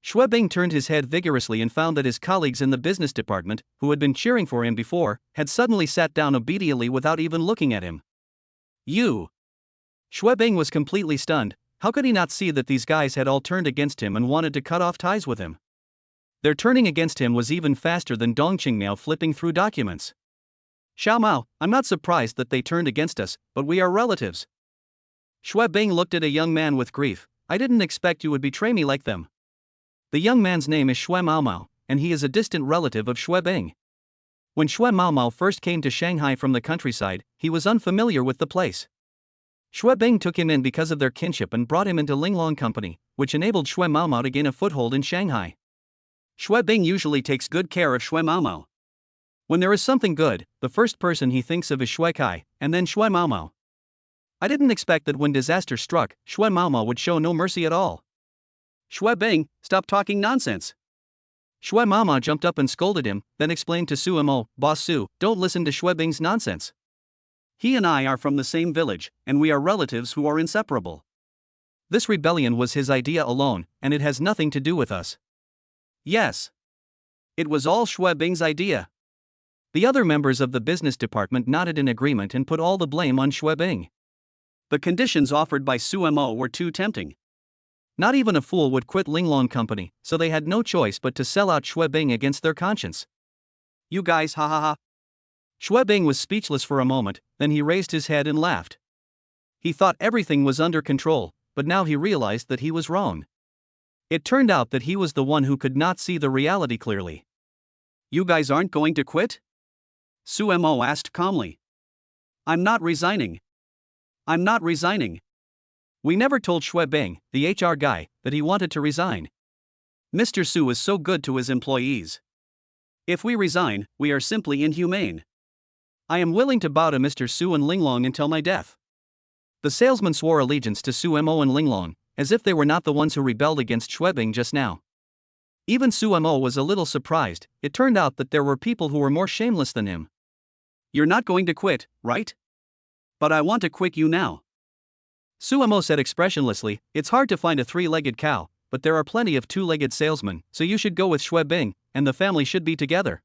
Schwebing turned his head vigorously and found that his colleagues in the business department, who had been cheering for him before, had suddenly sat down obediently without even looking at him. You! Schwebing was completely stunned. How could he not see that these guys had all turned against him and wanted to cut off ties with him? Their turning against him was even faster than Dongqing Miao flipping through documents. Xiao Mao, I'm not surprised that they turned against us, but we are relatives. Schwebing looked at a young man with grief. I didn't expect you would betray me like them. The young man's name is Xue Maomao, and he is a distant relative of Schwebing. When Xue Maomao first came to Shanghai from the countryside, he was unfamiliar with the place. Schwebing took him in because of their kinship and brought him into Linglong Company, which enabled Xue Maomao to gain a foothold in Shanghai. Schwebing usually takes good care of Xue Maomao. When there is something good, the first person he thinks of is Xue Kai, and then Xue Maomao. I didn't expect that when disaster struck, Xue Maomao would show no mercy at all. Schwebing, stop talking nonsense. Xue Maomao jumped up and scolded him, then explained to Suemo, Boss Su, don't listen to Schwebing's nonsense. He and I are from the same village, and we are relatives who are inseparable. This rebellion was his idea alone, and it has nothing to do with us. Yes. It was all Schwebing's idea. The other members of the business department nodded in agreement and put all the blame on Schwebing. The conditions offered by Suemo were too tempting. Not even a fool would quit Linglong Company, so they had no choice but to sell out Schwebing against their conscience. You guys, ha ha ha. Schwebing was speechless for a moment, then he raised his head and laughed. He thought everything was under control, but now he realized that he was wrong. It turned out that he was the one who could not see the reality clearly. You guys aren't going to quit? Suemo asked calmly. I'm not resigning. I'm not resigning. We never told Schwebing, the HR guy, that he wanted to resign. Mr. Su is so good to his employees. If we resign, we are simply inhumane. I am willing to bow to Mr. Su and Linglong until my death. The salesman swore allegiance to Suemo and Linglong, as if they were not the ones who rebelled against Schwebing just now. Even Suemo was a little surprised. It turned out that there were people who were more shameless than him. You're not going to quit, right? But I want to quit you now. Suemo said expressionlessly, it's hard to find a three-legged cow, but there are plenty of two-legged salesmen, so you should go with Schwebing, and the family should be together.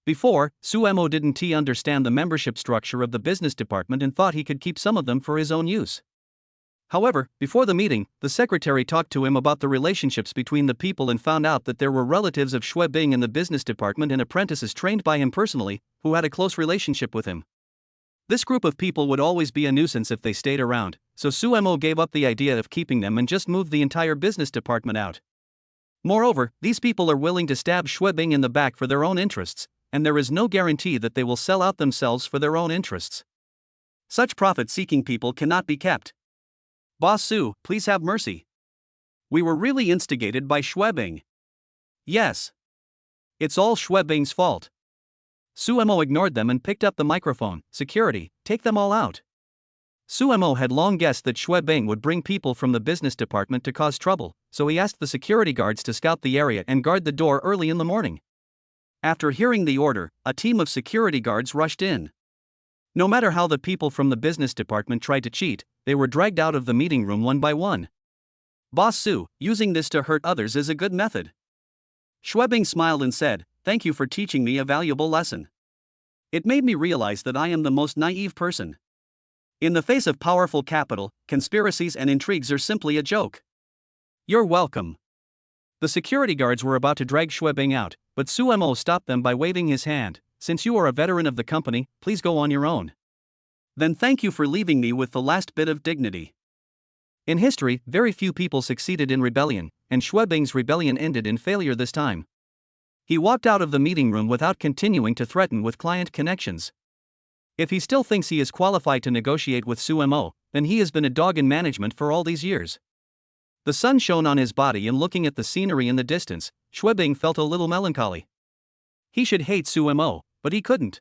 Before, Suemo didn't understand the membership structure of the business department and thought he could keep some of them for his own use. However, before the meeting, the secretary talked to him about the relationships between the people and found out that there were relatives of Schwebing in the business department and apprentices trained by him personally, who had a close relationship with him. This group of people would always be a nuisance if they stayed around, so Suemo gave up the idea of keeping them and just moved the entire business department out. Moreover, these people are willing to stab Schwebing in the back for their own interests, and there is no guarantee that they will sell out themselves for their own interests. Such profit-seeking people cannot be kept. Boss Su, please have mercy. We were really instigated by Schwebing. Yes. It's all Schwebing's fault. Suemo ignored them and picked up the microphone. Security, take them all out. Suemo had long guessed that Schwebing would bring people from the business department to cause trouble, so he asked the security guards to scout the area and guard the door early in the morning. After hearing the order, a team of security guards rushed in. No matter how the people from the business department tried to cheat, they were dragged out of the meeting room one by one. Boss Sue, using this to hurt others is a good method. Schwebing smiled and said, "Thank you for teaching me a valuable lesson. It made me realize that I am the most naive person. In the face of powerful capital, conspiracies and intrigues are simply a joke." "You're welcome." The security guards were about to drag Schwebing out, but Sumo stopped them by waving his hand. "Since you are a veteran of the company, please go on your own." "Then thank you for leaving me with the last bit of dignity." In history, very few people succeeded in rebellion, and Schwebing's rebellion ended in failure this time. He walked out of the meeting room without continuing to threaten with client connections. If he still thinks he is qualified to negotiate with Sumo, then he has been a dog in management for all these years. The sun shone on his body, and looking at the scenery in the distance, Schwebing felt a little melancholy. He should hate Sumo, but he couldn't.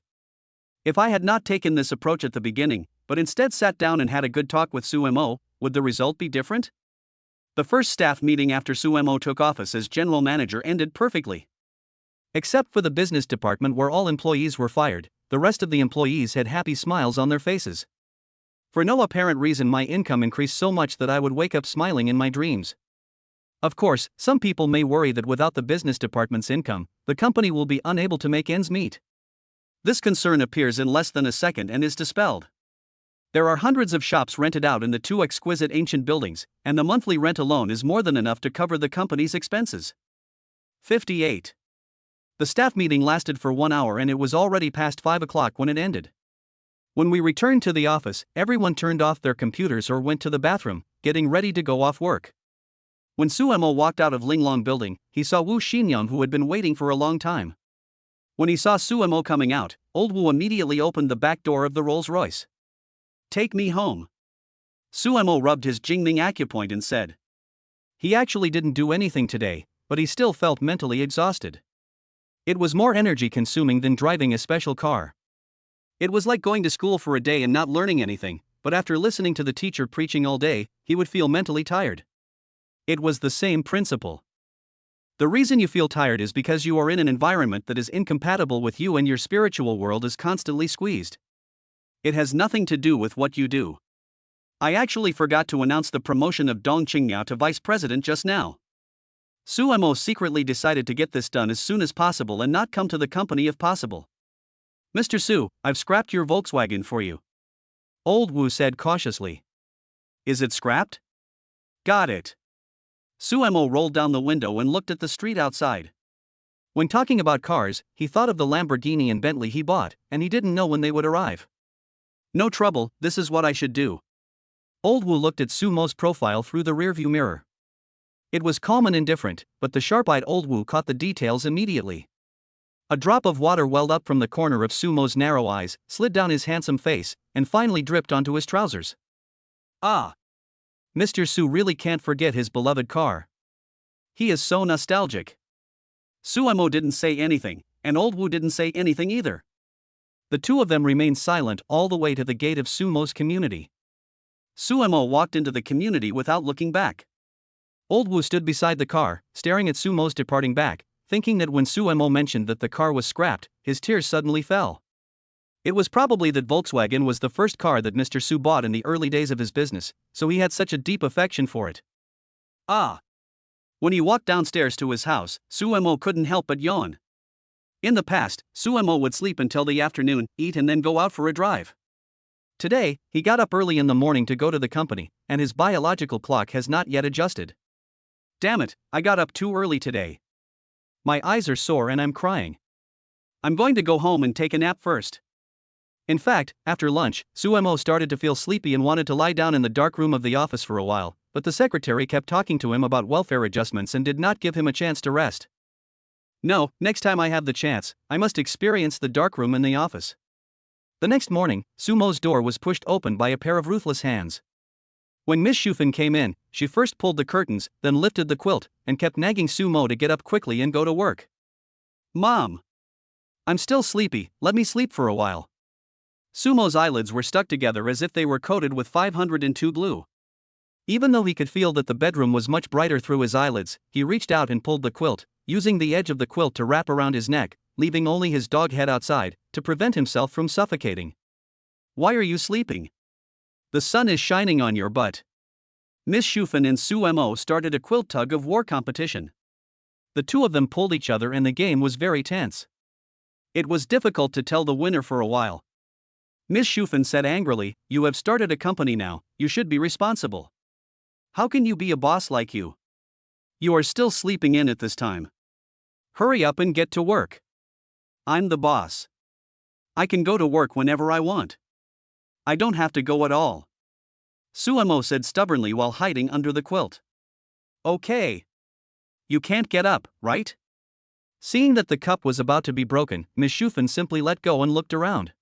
If I had not taken this approach at the beginning, but instead sat down and had a good talk with Sumo, would the result be different? The first staff meeting after Sumo took office as general manager ended perfectly. Except for the business department, where all employees were fired, the rest of the employees had happy smiles on their faces. For no apparent reason, my income increased so much that I would wake up smiling in my dreams. Of course, some people may worry that without the business department's income, the company will be unable to make ends meet. This concern appears in less than a second and is dispelled. There are hundreds of shops rented out in the two exquisite ancient buildings, and the monthly rent alone is more than enough to cover the company's expenses. 58. The staff meeting lasted for 1 hour and it was already past 5 o'clock when it ended. When we returned to the office, everyone turned off their computers or went to the bathroom, getting ready to go off work. When Sumo walked out of Linglong building, he saw Wu Xinyan, who had been waiting for a long time. When he saw Sumo coming out, old Wu immediately opened the back door of the Rolls-Royce. "Take me home." Sumo rubbed his Jingming acupoint and said. He actually didn't do anything today, but he still felt mentally exhausted. It was more energy consuming than driving a special car. It was like going to school for a day and not learning anything, but after listening to the teacher preaching all day, he would feel mentally tired. It was the same principle. The reason you feel tired is because you are in an environment that is incompatible with you and your spiritual world is constantly squeezed. It has nothing to do with what you do. I actually forgot to announce the promotion of Dong Qingyao to vice president just now. Sumo secretly decided to get this done as soon as possible and not come to the company if possible. "Mr. Su, I've scrapped your Volkswagen for you," old Wu said cautiously. "Is it scrapped?" "Got it." Sumo rolled down the window and looked at the street outside. When talking about cars, he thought of the Lamborghini and Bentley he bought, and he didn't know when they would arrive. "No trouble, this is what I should do." Old Wu looked at Sumo's profile through the rearview mirror. It was calm and indifferent, but the sharp-eyed old Wu caught the details immediately. A drop of water welled up from the corner of Sumo's narrow eyes, slid down his handsome face, and finally dripped onto his trousers. Ah! Mr. Su really can't forget his beloved car. He is so nostalgic. Sumo didn't say anything, and old Wu didn't say anything either. The two of them remained silent all the way to the gate of Sumo's community. Sumo walked into the community without looking back. Old Wu stood beside the car, staring at Sumo's departing back, thinking that when Sumo mentioned that the car was scrapped, his tears suddenly fell. It was probably that Volkswagen was the first car that Mr. Su bought in the early days of his business, so he had such a deep affection for it. Ah! When he walked downstairs to his house, Sumo couldn't help but yawn. In the past, Sumo would sleep until the afternoon, eat and then go out for a drive. Today, he got up early in the morning to go to the company, and his biological clock has not yet adjusted. Damn it, I got up too early today. My eyes are sore and I'm crying. I'm going to go home and take a nap first. In fact, after lunch, Sumo started to feel sleepy and wanted to lie down in the dark room of the office for a while, but the secretary kept talking to him about welfare adjustments and did not give him a chance to rest. No, next time I have the chance, I must experience the dark room in the office. The next morning, Sumo's door was pushed open by a pair of ruthless hands. When Miss Shufin came in, she first pulled the curtains, then lifted the quilt, and kept nagging Sumo to get up quickly and go to work. "Mom! I'm still sleepy, let me sleep for a while." Sumo's eyelids were stuck together as if they were coated with 502 glue. Even though he could feel that the bedroom was much brighter through his eyelids, he reached out and pulled the quilt, using the edge of the quilt to wrap around his neck, leaving only his dog head outside, to prevent himself from suffocating. Why are you sleeping? The sun is shining on your butt. Miss Shufen and Su Mo started a quilt tug of war competition. The two of them pulled each other and the game was very tense. It was difficult to tell the winner for a while. Miss Shufen said angrily, "You have started a company now, you should be responsible. How can you be a boss like you? You are still sleeping in at this time. Hurry up and get to work. I'm the boss. I can go to work whenever I want. I don't have to go at all," Suemo said stubbornly while hiding under the quilt. "Okay. You can't get up, right?" Seeing that the cup was about to be broken, Miss Shufen simply let go and looked around.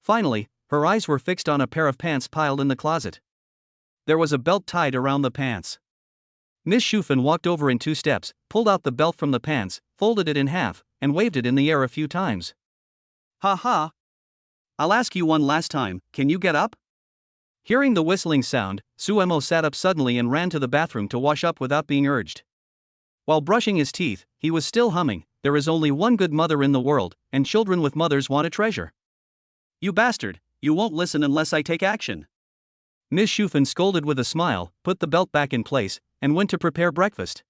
Finally, her eyes were fixed on a pair of pants piled in the closet. There was a belt tied around the pants. Miss Shufen walked over in 2 steps, pulled out the belt from the pants, folded it in half, and waved it in the air a few times. "Ha ha! I'll ask you one last time, can you get up?" Hearing the whistling sound, Suemo sat up suddenly and ran to the bathroom to wash up without being urged. While brushing his teeth, he was still humming, "There is only one good mother in the world, and children with mothers want a treasure. You bastard, you won't listen unless I take action." Miss Shufen scolded with a smile, put the belt back in place, and went to prepare breakfast.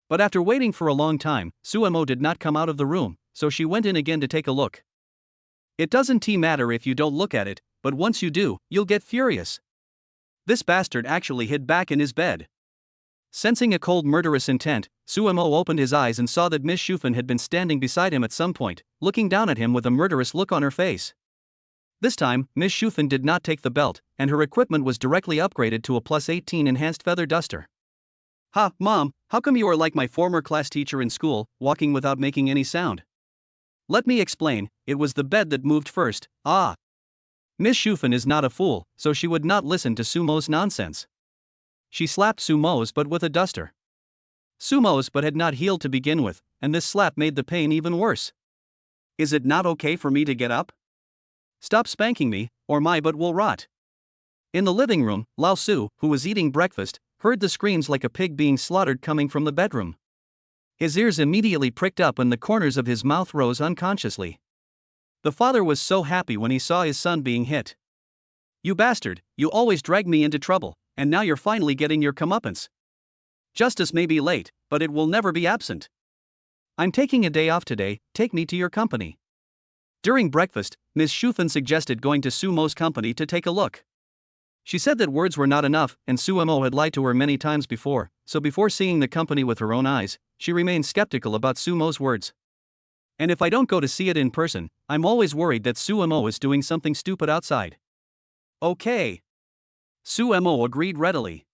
But after waiting for a long time, Suemo did not come out of the room, so she went in again to take a look. "It doesn't matter if you don't look at it, but once you do, you'll get furious." This bastard actually hid back in his bed. Sensing a cold murderous intent, Suemo opened his eyes and saw that Miss Shufen had been standing beside him at some point, looking down at him with a murderous look on her face. This time, Miss Shufen did not take the belt, and her equipment was directly upgraded to a +18 enhanced feather duster. "Ha, Mom, how come you are like my former class teacher in school, walking without making any sound?" "Let me explain, it was the bed that moved first, ah." Miss Shufen is not a fool, so she would not listen to Sumo's nonsense. She slapped Sumo's butt with a duster. Sumo's butt had not healed to begin with, and this slap made the pain even worse. "Is it not okay for me to get up? Stop spanking me, or my butt will rot." In the living room, Lao Su, who was eating breakfast, heard the screams like a pig being slaughtered coming from the bedroom. His ears immediately pricked up and the corners of his mouth rose unconsciously. The father was so happy when he saw his son being hit. "You bastard, you always drag me into trouble, and now you're finally getting your comeuppance. Justice may be late, but it will never be absent. I'm taking a day off today, take me to your company." During breakfast, Miss Shufen suggested going to Sumo's company to take a look. She said that words were not enough, and Suemo had lied to her many times before, so before seeing the company with her own eyes, she remained skeptical about Sumo's words. "And if I don't go to see it in person, I'm always worried that Suemo is doing something stupid outside." "Okay." Suemo agreed readily.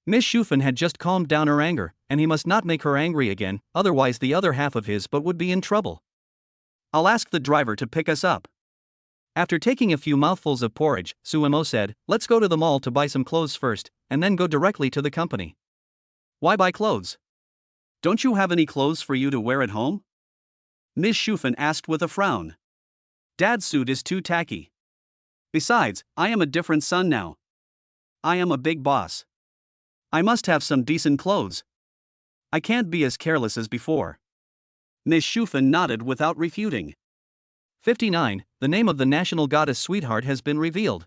Miss Shufen had just calmed down her anger, and he must not make her angry again, otherwise the other half of his butt would be in trouble. "I'll ask the driver to pick us up." After taking a few mouthfuls of porridge, Suemo said, "Let's go to the mall to buy some clothes first, and then go directly to the company." "Why buy clothes? Don't you have any clothes for you to wear at home?" Miss Shufen asked with a frown. "Dad's suit is too tacky. Besides, I am a different son now. I am a big boss. I must have some decent clothes. I can't be as careless as before." Miss Shufen nodded without refuting. 59. The name of the national goddess sweetheart has been revealed.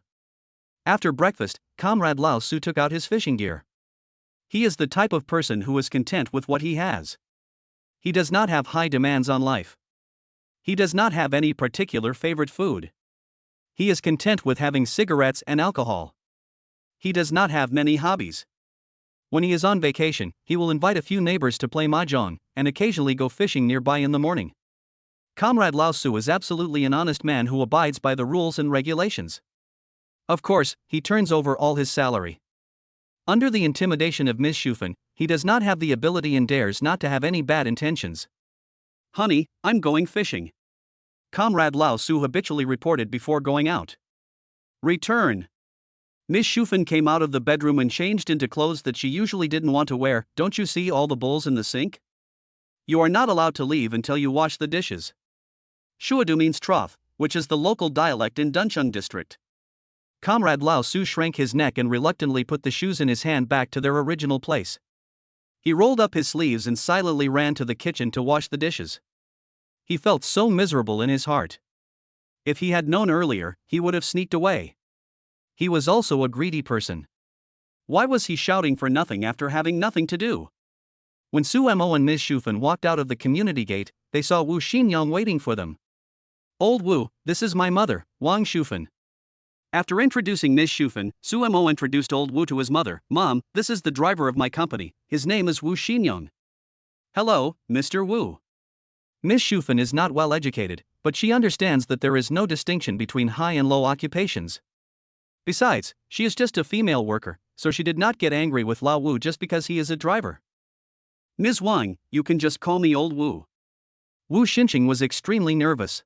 After breakfast, Comrade Lao Su took out his fishing gear. He is the type of person who is content with what he has. He does not have high demands on life. He does not have any particular favorite food. He is content with having cigarettes and alcohol. He does not have many hobbies. When he is on vacation, he will invite a few neighbors to play mahjong, and occasionally go fishing nearby in the morning. Comrade Lao Su is absolutely an honest man who abides by the rules and regulations. Of course, he turns over all his salary. Under the intimidation of Miss Shufen, he does not have the ability and dares not to have any bad intentions. "Honey, I'm going fishing," Comrade Lao Su habitually reported before going out. "Return." Miss Shufen came out of the bedroom and changed into clothes that she usually didn't want to wear. "Don't you see all the bowls in the sink? You are not allowed to leave until you wash the dishes." Shuadu means trough, which is the local dialect in Duncheon district. Comrade Lao Su shrank his neck and reluctantly put the shoes in his hand back to their original place. He rolled up his sleeves and silently ran to the kitchen to wash the dishes. He felt so miserable in his heart. If he had known earlier, he would have sneaked away. He was also a greedy person. Why was he shouting for nothing after having nothing to do? When Su Mo and Ms. Shufan walked out of the community gate, they saw Wu Xinyang waiting for them. "Old Wu, this is my mother, Wang Shufan." After introducing Ms. Shufan, Su Mo introduced old Wu to his mother. "Mom, this is the driver of my company, his name is Wu Xinyang." "Hello, Mr. Wu." Ms. Shufan is not well educated, but she understands that there is no distinction between high and low occupations. Besides, she is just a female worker, so she did not get angry with Lao Wu just because he is a driver. "Ms. Wang, you can just call me Old Wu." Wu Xinqing was extremely nervous.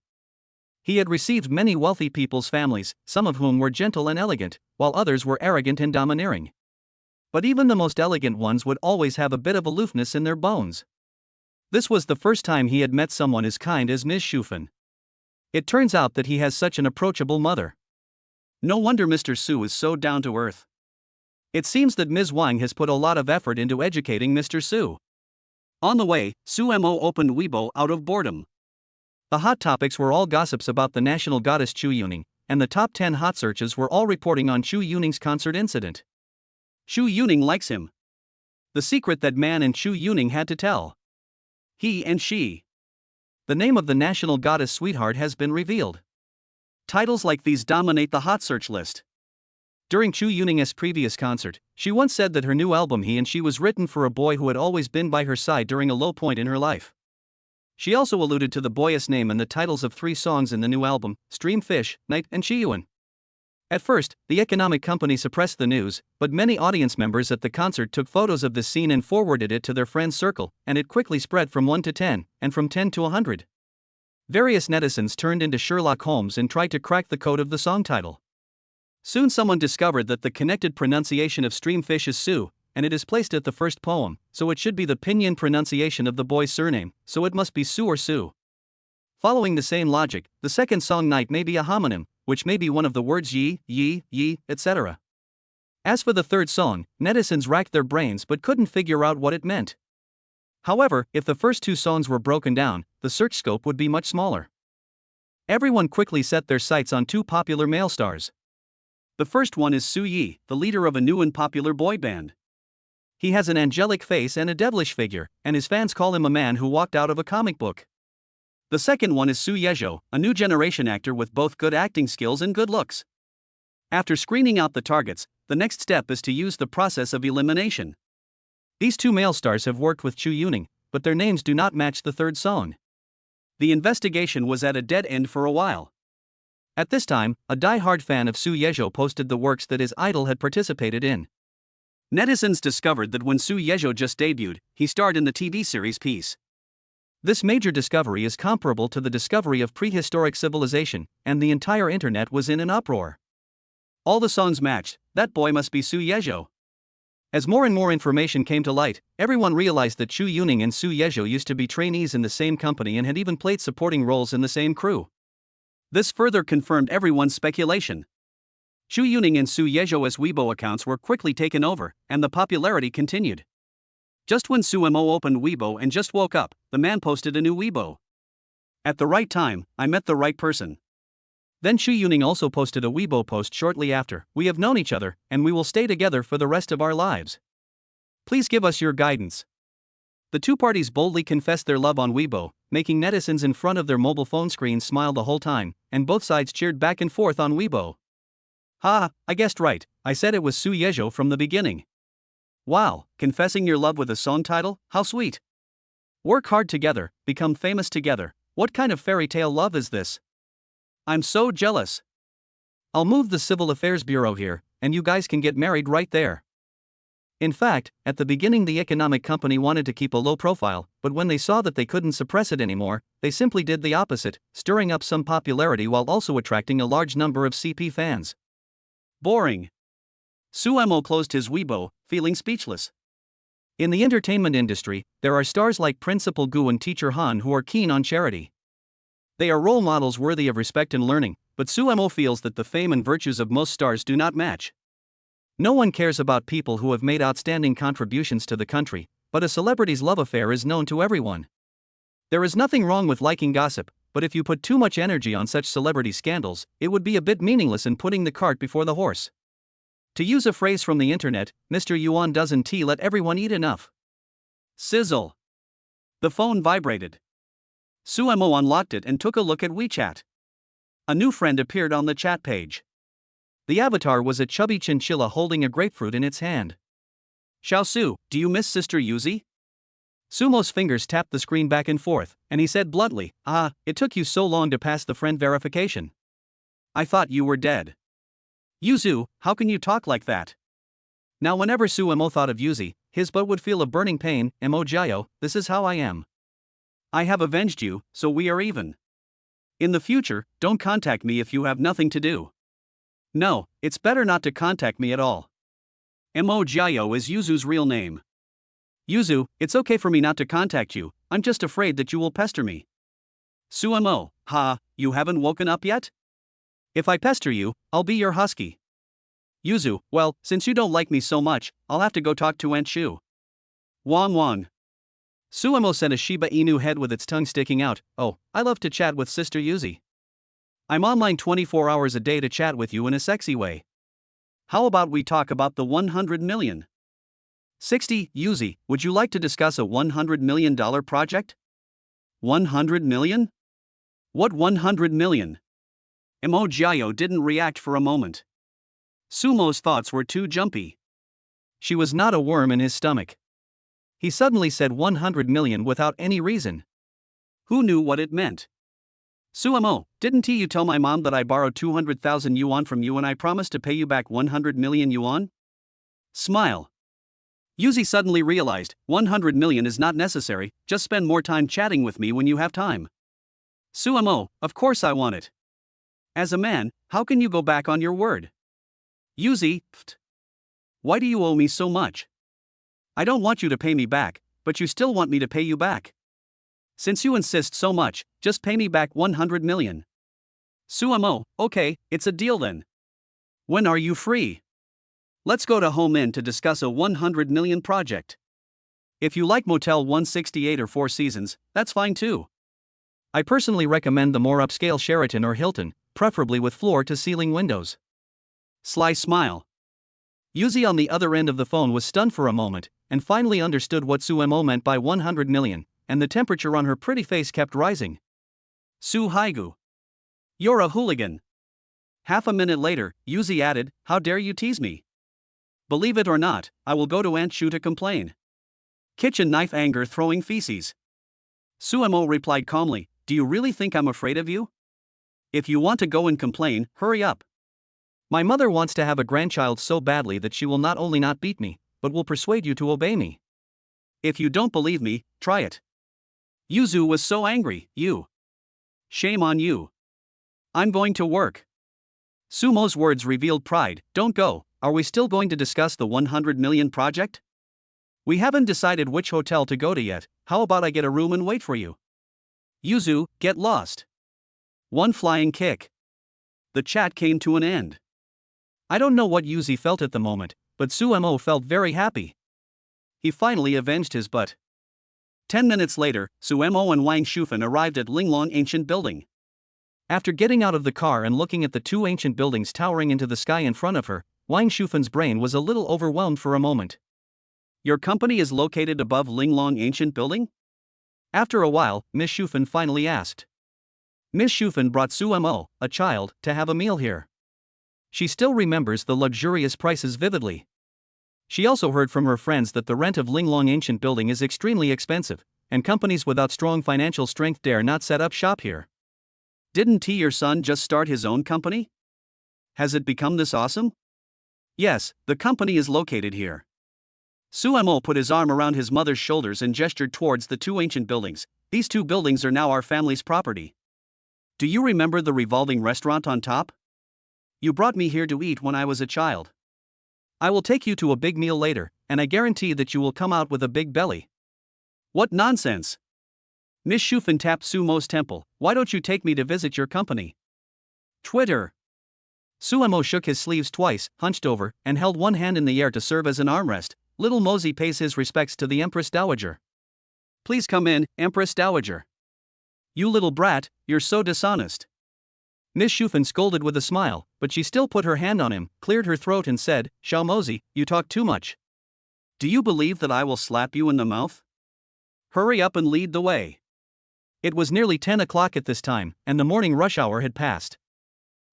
He had received many wealthy people's families, some of whom were gentle and elegant, while others were arrogant and domineering. But even the most elegant ones would always have a bit of aloofness in their bones. This was the first time he had met someone as kind as Ms. Shufan. It turns out that he has such an approachable mother. No wonder Mr. Su is so down to earth. It seems that Ms. Wang has put a lot of effort into educating Mr. Su. On the way, Su Mo opened Weibo out of boredom. The hot topics were all gossips about the national goddess Chu Yuning, and the top 10 hot searches were all reporting on Chu Yuning's concert incident. Chu Yuning likes him. The secret that man and Chu Yuning had to tell. He and she. The name of the national goddess sweetheart has been revealed. Titles like these dominate the hot search list. During Chu Yuning's previous concert, she once said that her new album He and She was written for a boy who had always been by her side during a low point in her life. She also alluded to the boy's name in the titles of 3 songs in the new album, Stream Fish, Night, and Chiyuan. At first, the economic company suppressed the news, but many audience members at the concert took photos of this scene and forwarded it to their friends' circle, and it quickly spread from 1 to 10, and from 10 to 100. Various netizens turned into Sherlock Holmes and tried to crack the code of the song title. Soon someone discovered that the connected pronunciation of Streamfish is Su, and it is placed at the first poem, so it should be the pinyin pronunciation of the boy's surname, so it must be Su or Su. Following the same logic, the second song Night may be a homonym, which may be one of the words yi, etc. As for the third song, netizens racked their brains but couldn't figure out what it meant. However, if the first 2 songs were broken down, the search scope would be much smaller. Everyone quickly set their sights on 2 popular male stars. The first one is Su Yi, the leader of a new and popular boy band. He has an angelic face and a devilish figure, and his fans call him a man who walked out of a comic book. The second one is Su Yezhou, a new generation actor with both good acting skills and good looks. After screening out the targets, the next step is to use the process of elimination. These 2 male stars have worked with Chu Yuning, but their names do not match the third song. The investigation was at a dead end for a while. At this time, a die-hard fan of Su Yezhou posted the works that his idol had participated in. Netizens discovered that when Su Yezhou just debuted, he starred in the TV series Peace. This major discovery is comparable to the discovery of prehistoric civilization, and the entire internet was in an uproar. All the songs matched. That boy must be Su Yezhou. As more and more information came to light, everyone realized that Chu Yuning and Su Yezhou used to be trainees in the same company and had even played supporting roles in the same crew. This further confirmed everyone's speculation. Chu Yuning and Su Yezhou's Weibo accounts were quickly taken over, and the popularity continued. Just when Su Mo opened Weibo and just woke up, the man posted a new Weibo. "At the right time, I met the right person." Then Chu Yuning also posted a Weibo post shortly after, "We have known each other, and we will stay together for the rest of our lives. Please give us your guidance." The 2 parties boldly confessed their love on Weibo, making netizens in front of their mobile phone screens smile the whole time, and both sides cheered back and forth on Weibo. "Ha, I guessed right, I said it was Su Yezhou from the beginning." Wow, confessing your love with a song title, how sweet. Work hard together, become famous together. What kind of fairy tale love is this? I'm so jealous. I'll move the Civil Affairs Bureau here, and you guys can get married right there. In fact, at the beginning the economic company wanted to keep a low profile, but when they saw that they couldn't suppress it anymore, they simply did the opposite, stirring up some popularity while also attracting a large number of CP fans. Boring. Su Mo closed his Weibo, feeling speechless. In the entertainment industry, there are stars like Principal Gu and Teacher Han who are keen on charity. They are role models worthy of respect and learning, but Su Mo feels that the fame and virtues of most stars do not match. No one cares about people who have made outstanding contributions to the country, but a celebrity's love affair is known to everyone. There is nothing wrong with liking gossip, but if you put too much energy on such celebrity scandals, it would be a bit meaningless in putting the cart before the horse. To use a phrase from the internet, Mr. Yuan doesn't let everyone eat enough. Sizzle. The phone vibrated. Suemo unlocked it and took a look at WeChat. A new friend appeared on the chat page. The avatar was a chubby chinchilla holding a grapefruit in its hand. Xiaosu, do you miss Sister Yuzi? Sumo's fingers tapped the screen back and forth, and he said bluntly, it took you so long to pass the friend verification. I thought you were dead. Yuzu, how can you talk like that? Now whenever Suemo thought of Yuzi, his butt would feel a burning pain. Emojiyo, this is how I am. I have avenged you, so we are even. In the future, don't contact me if you have nothing to do. No, it's better not to contact me at all. Emojiyo is Yuzu's real name. Yuzu, it's okay for me not to contact you, I'm just afraid that you will pester me. Suemo, you haven't woken up yet? If I pester you, I'll be your husky. Yuzu, well, since you don't like me so much, I'll have to go talk to Aunt Shu. Wong. Suemo sent a Shiba Inu head with its tongue sticking out. Oh, I love to chat with Sister Yuzi. I'm online 24 hours a day to chat with you in a sexy way. How about we talk about the 100 million? 60, Yuzi, would you like to discuss a $100 million project? 100 million? What 100 million? Emojiyo didn't react for a moment. Sumo's thoughts were too jumpy. She was not a worm in his stomach. He suddenly said 100 million without any reason. Who knew what it meant? Suemo, didn't you tell my mom that I borrowed 200,000 yuan from you and I promised to pay you back 100 million yuan? Smile. Yuzi suddenly realized, 100 million is not necessary, just spend more time chatting with me when you have time. Suemo, of course I want it. As a man, how can you go back on your word? Yuzi, why do you owe me so much? I don't want you to pay me back, but you still want me to pay you back. Since you insist so much, just pay me back 100 million. Suemo, okay, it's a deal then. When are you free? Let's go to Home Inn to discuss a 100 million project. If you like Motel 168 or Four Seasons, that's fine too. I personally recommend the more upscale Sheraton or Hilton, preferably with floor-to-ceiling windows. Sly smile. Yuzi on the other end of the phone was stunned for a moment, and finally understood what Suemo meant by 100 million, and the temperature on her pretty face kept rising. Su Haigu. You're a hooligan. Half a minute later, Yuzi added, how dare you tease me? Believe it or not, I will go to Aunt Shu to complain. Kitchen knife anger throwing feces. Suemo replied calmly, do you really think I'm afraid of you? If you want to go and complain, hurry up. My mother wants to have a grandchild so badly that she will not only not beat me, but will persuade you to obey me. If you don't believe me, try it. Yuzu was so angry, Shame on you. I'm going to work. Sumo's words revealed pride, don't go, are we still going to discuss the 100 million project? We haven't decided which hotel to go to yet, how about I get a room and wait for you? Yuzu, get lost. One flying kick. The chat came to an end. I don't know what Yuzi felt at the moment, but Suemo felt very happy. He finally avenged his butt. 10 minutes later, Suemo and Wang Shufan arrived at Linglong Ancient Building. After getting out of the car and looking at the two ancient buildings towering into the sky in front of her, Wang Shufan's brain was a little overwhelmed for a moment. Your company is located above Linglong Ancient Building? After a while, Miss Shufan finally asked. Miss Shufan brought Suemo, a child, to have a meal here. She still remembers the luxurious prices vividly. She also heard from her friends that the rent of Linglong Ancient Building is extremely expensive, and companies without strong financial strength dare not set up shop here. Didn't your son just start his own company? Has it become this awesome? Yes, the company is located here. Suemo put his arm around his mother's shoulders and gestured towards the two ancient buildings. These two buildings are now our family's property. Do you remember the revolving restaurant on top? You brought me here to eat when I was a child. I will take you to a big meal later, and I guarantee that you will come out with a big belly. What nonsense! Miss Shufan tapped Sumo's temple. Why don't you take me to visit your company? Twitter. Suemo shook his sleeves twice, hunched over, and held one hand in the air to serve as an armrest. Little Mosey pays his respects to the Empress Dowager. Please come in, Empress Dowager. You little brat, you're so dishonest. Miss Shufen scolded with a smile, but she still put her hand on him, cleared her throat and said, Xiaomozi, you talk too much. Do you believe that I will slap you in the mouth? Hurry up and lead the way. It was nearly 10 o'clock at this time, and the morning rush hour had passed.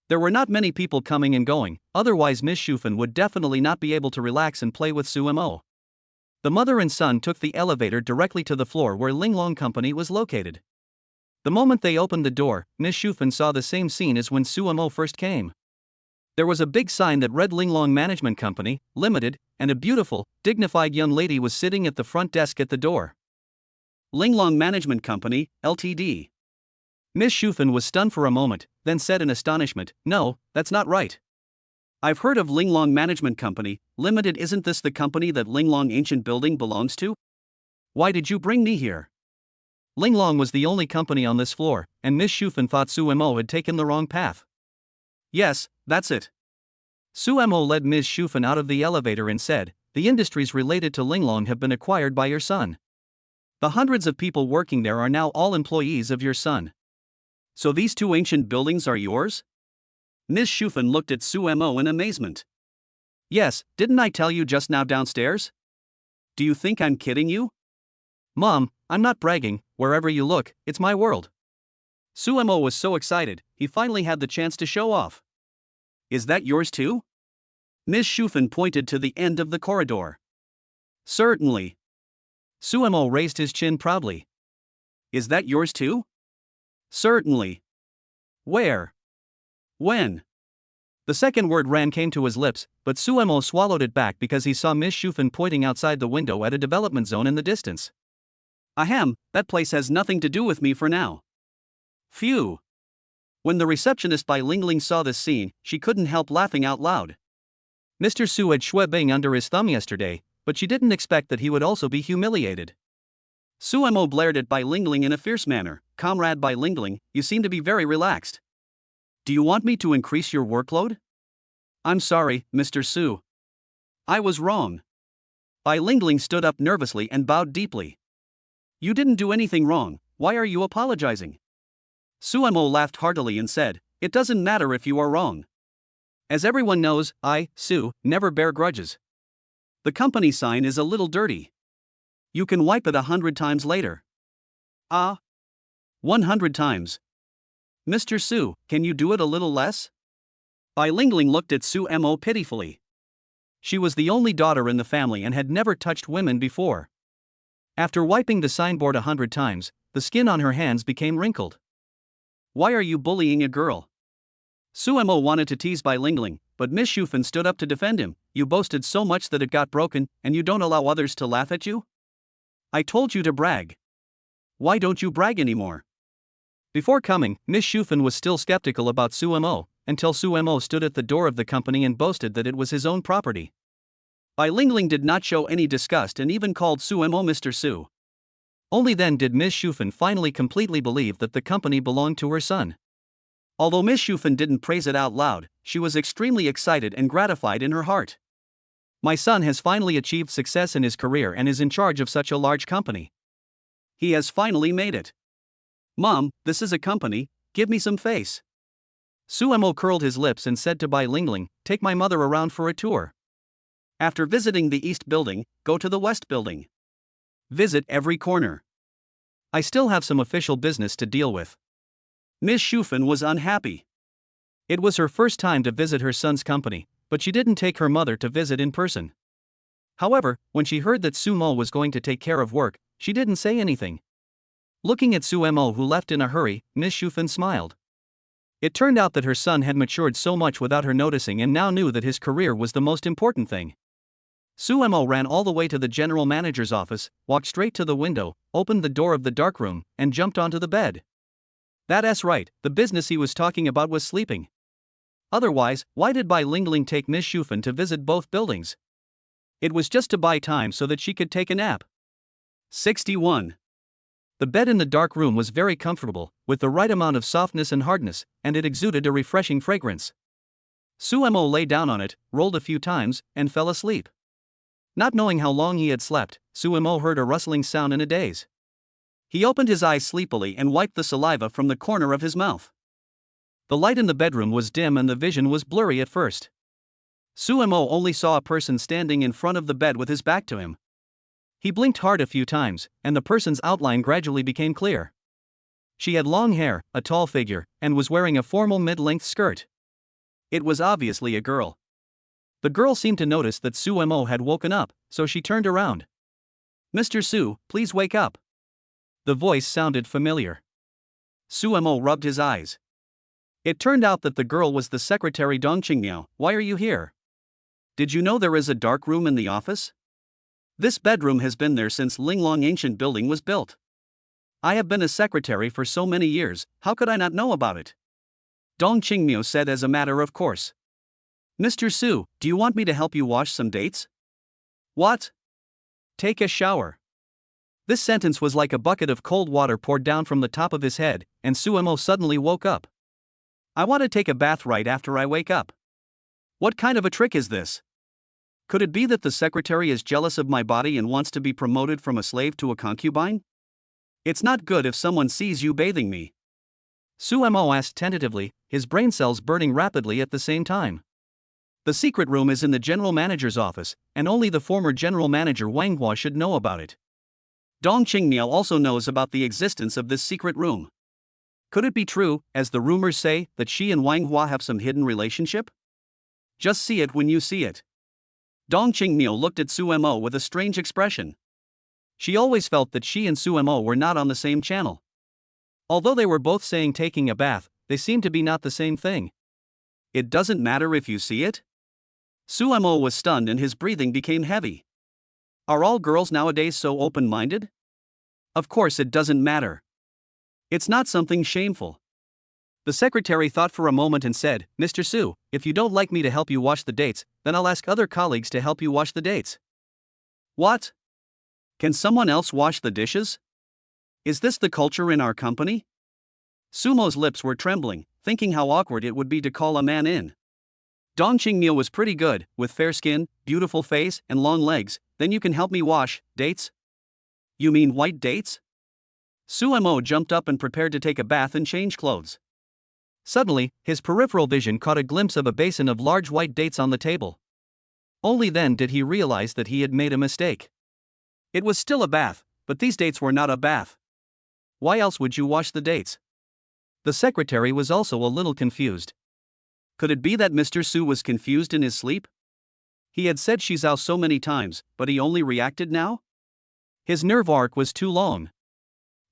There were not many people coming and going, otherwise Miss Shufen would definitely not be able to relax and play with Sumo. The mother and son took the elevator directly to the floor where Linglong Company was located. The moment they opened the door, Miss Shufen saw the same scene as when Sumo first came. There was a big sign that read Linglong Management Company, Limited, and a beautiful, dignified young lady was sitting at the front desk at the door. Linglong Management Company, Ltd. Miss Shufen was stunned for a moment, then said in astonishment, No, that's not right. I've heard of Linglong Management Company, Limited. Isn't this the company that Linglong Ancient Building belongs to? Why did you bring me here? Linglong was the only company on this floor, and Miss Shufen thought Sumo had taken the wrong path. Yes, that's it. Sumo led Miss Shufen out of the elevator and said, The industries related to Linglong have been acquired by your son. The hundreds of people working there are now all employees of your son. So these two ancient buildings are yours? Miss Shufen looked at Sumo in amazement. Yes, didn't I tell you just now downstairs? Do you think I'm kidding you? Mom, I'm not bragging, wherever you look, it's my world. Sumo was so excited, he finally had the chance to show off. Is that yours too? Miss Shufen pointed to the end of the corridor. Certainly. Sumo raised his chin proudly. Is that yours too? Certainly. Where? When? The second word came to his lips, but Sumo swallowed it back because he saw Miss Shufen pointing outside the window at a development zone in the distance. Ahem, that place has nothing to do with me for now. Phew. When the receptionist by Lingling saw this scene, she couldn't help laughing out loud. Mr. Su had Shui Bing under his thumb yesterday, but she didn't expect that he would also be humiliated. Sumo blared at Bai Lingling in a fierce manner. Comrade Bai Lingling, you seem to be very relaxed. Do you want me to increase your workload? I'm sorry, Mr. Su. I was wrong. Bai Lingling stood up nervously and bowed deeply. You didn't do anything wrong, why are you apologizing? Sumo laughed heartily and said, It doesn't matter if you are wrong. As everyone knows, I, Su, never bear grudges. The company sign is a little dirty. You can wipe it 100 times later. 100 times. Mr. Su, can you do it a little less? Bai Lingling looked at Sumo pitifully. She was the only daughter in the family and had never touched women before. After wiping the signboard 100 times, the skin on her hands became wrinkled. Why are you bullying a girl? Sumo wanted to tease Bai Lingling, but Miss Shufen stood up to defend him. You boasted so much that it got broken, and you don't allow others to laugh at you? I told you to brag. Why don't you brag anymore? Before coming, Miss Shufen was still skeptical about Sumo, until Sumo stood at the door of the company and boasted that it was his own property. Bai Lingling did not show any disgust and even called Sumo Mr. Su. Only then did Miss Shufen finally completely believe that the company belonged to her son. Although Miss Shufen didn't praise it out loud, she was extremely excited and gratified in her heart. My son has finally achieved success in his career and is in charge of such a large company. He has finally made it. Mom, this is a company, give me some face. Sumo curled his lips and said to Bai Lingling, Take my mother around for a tour. After visiting the East Building, go to the West Building. Visit every corner. I still have some official business to deal with. Miss Shufen was unhappy. It was her first time to visit her son's company, but she didn't take her mother to visit in person. However, when she heard that Sumo was going to take care of work, she didn't say anything. Looking at Sumo, who left in a hurry, Miss Shufen smiled. It turned out that her son had matured so much without her noticing and now knew that his career was the most important thing. Sumo ran all the way to the general manager's office, walked straight to the window, opened the door of the darkroom, and jumped onto the bed. That's right, the business he was talking about was sleeping. Otherwise, why did Bai Lingling take Miss Shufen to visit both buildings? It was just to buy time so that she could take a nap. 61. The bed in the dark room was very comfortable, with the right amount of softness and hardness, and it exuded a refreshing fragrance. Sumo lay down on it, rolled a few times, and fell asleep. Not knowing how long he had slept, Sumo heard a rustling sound in a daze. He opened his eyes sleepily and wiped the saliva from the corner of his mouth. The light in the bedroom was dim and the vision was blurry at first. Sumo only saw a person standing in front of the bed with his back to him. He blinked hard a few times, and the person's outline gradually became clear. She had long hair, a tall figure, and was wearing a formal mid-length skirt. It was obviously a girl. The girl seemed to notice that Sumo had woken up, so she turned around. "Mr. Su, please wake up." The voice sounded familiar. Sumo rubbed his eyes. It turned out that the girl was the secretary Dong Qingmiao. "Why are you here? Did you know there is a dark room in the office? This bedroom has been there since Linglong ancient building was built. I have been a secretary for so many years, how could I not know about it?" Dong Qingmiao said as a matter of course. "Mr. Su, do you want me to help you wash some dates?" "What?" "Take a shower." This sentence was like a bucket of cold water poured down from the top of his head, and Sumo suddenly woke up. "I want to take a bath right after I wake up. What kind of a trick is this? Could it be that the secretary is jealous of my body and wants to be promoted from a slave to a concubine? It's not good if someone sees you bathing me." Sumo asked tentatively, his brain cells burning rapidly at the same time. "The secret room is in the general manager's office, and only the former general manager Wang Hua should know about it. Dong Qingmiao also knows about the existence of this secret room. Could it be true, as the rumors say, that she and Wang Hua have some hidden relationship? Just see it when you see it." Dong Qingmiao looked at Sumo with a strange expression. She always felt that she and Sumo were not on the same channel. Although they were both saying taking a bath, they seemed to be not the same thing. "It doesn't matter if you see it?" Sumo was stunned and his breathing became heavy. Are all girls nowadays so open-minded? Of course it doesn't matter. It's not something shameful. The secretary thought for a moment and said, "Mr. Su, if you don't like me to help you wash the dates, then I'll ask other colleagues to help you wash the dates." "What? Can someone else wash the dishes? Is this the culture in our company?" Sumo's lips were trembling, thinking how awkward it would be to call a man in. Dong Qingmiao was pretty good, with fair skin, beautiful face, and long legs. "Then you can help me wash dates?" "You mean white dates?" Sumo jumped up and prepared to take a bath and change clothes. Suddenly, his peripheral vision caught a glimpse of a basin of large white dates on the table. Only then did he realize that he had made a mistake. It was still a bath, but these dates were not a bath. Why else would you wash the dates? The secretary was also a little confused. Could it be that Mr. Su was confused in his sleep? He had said "Shizao" so many times, but he only reacted now? His nerve arc was too long.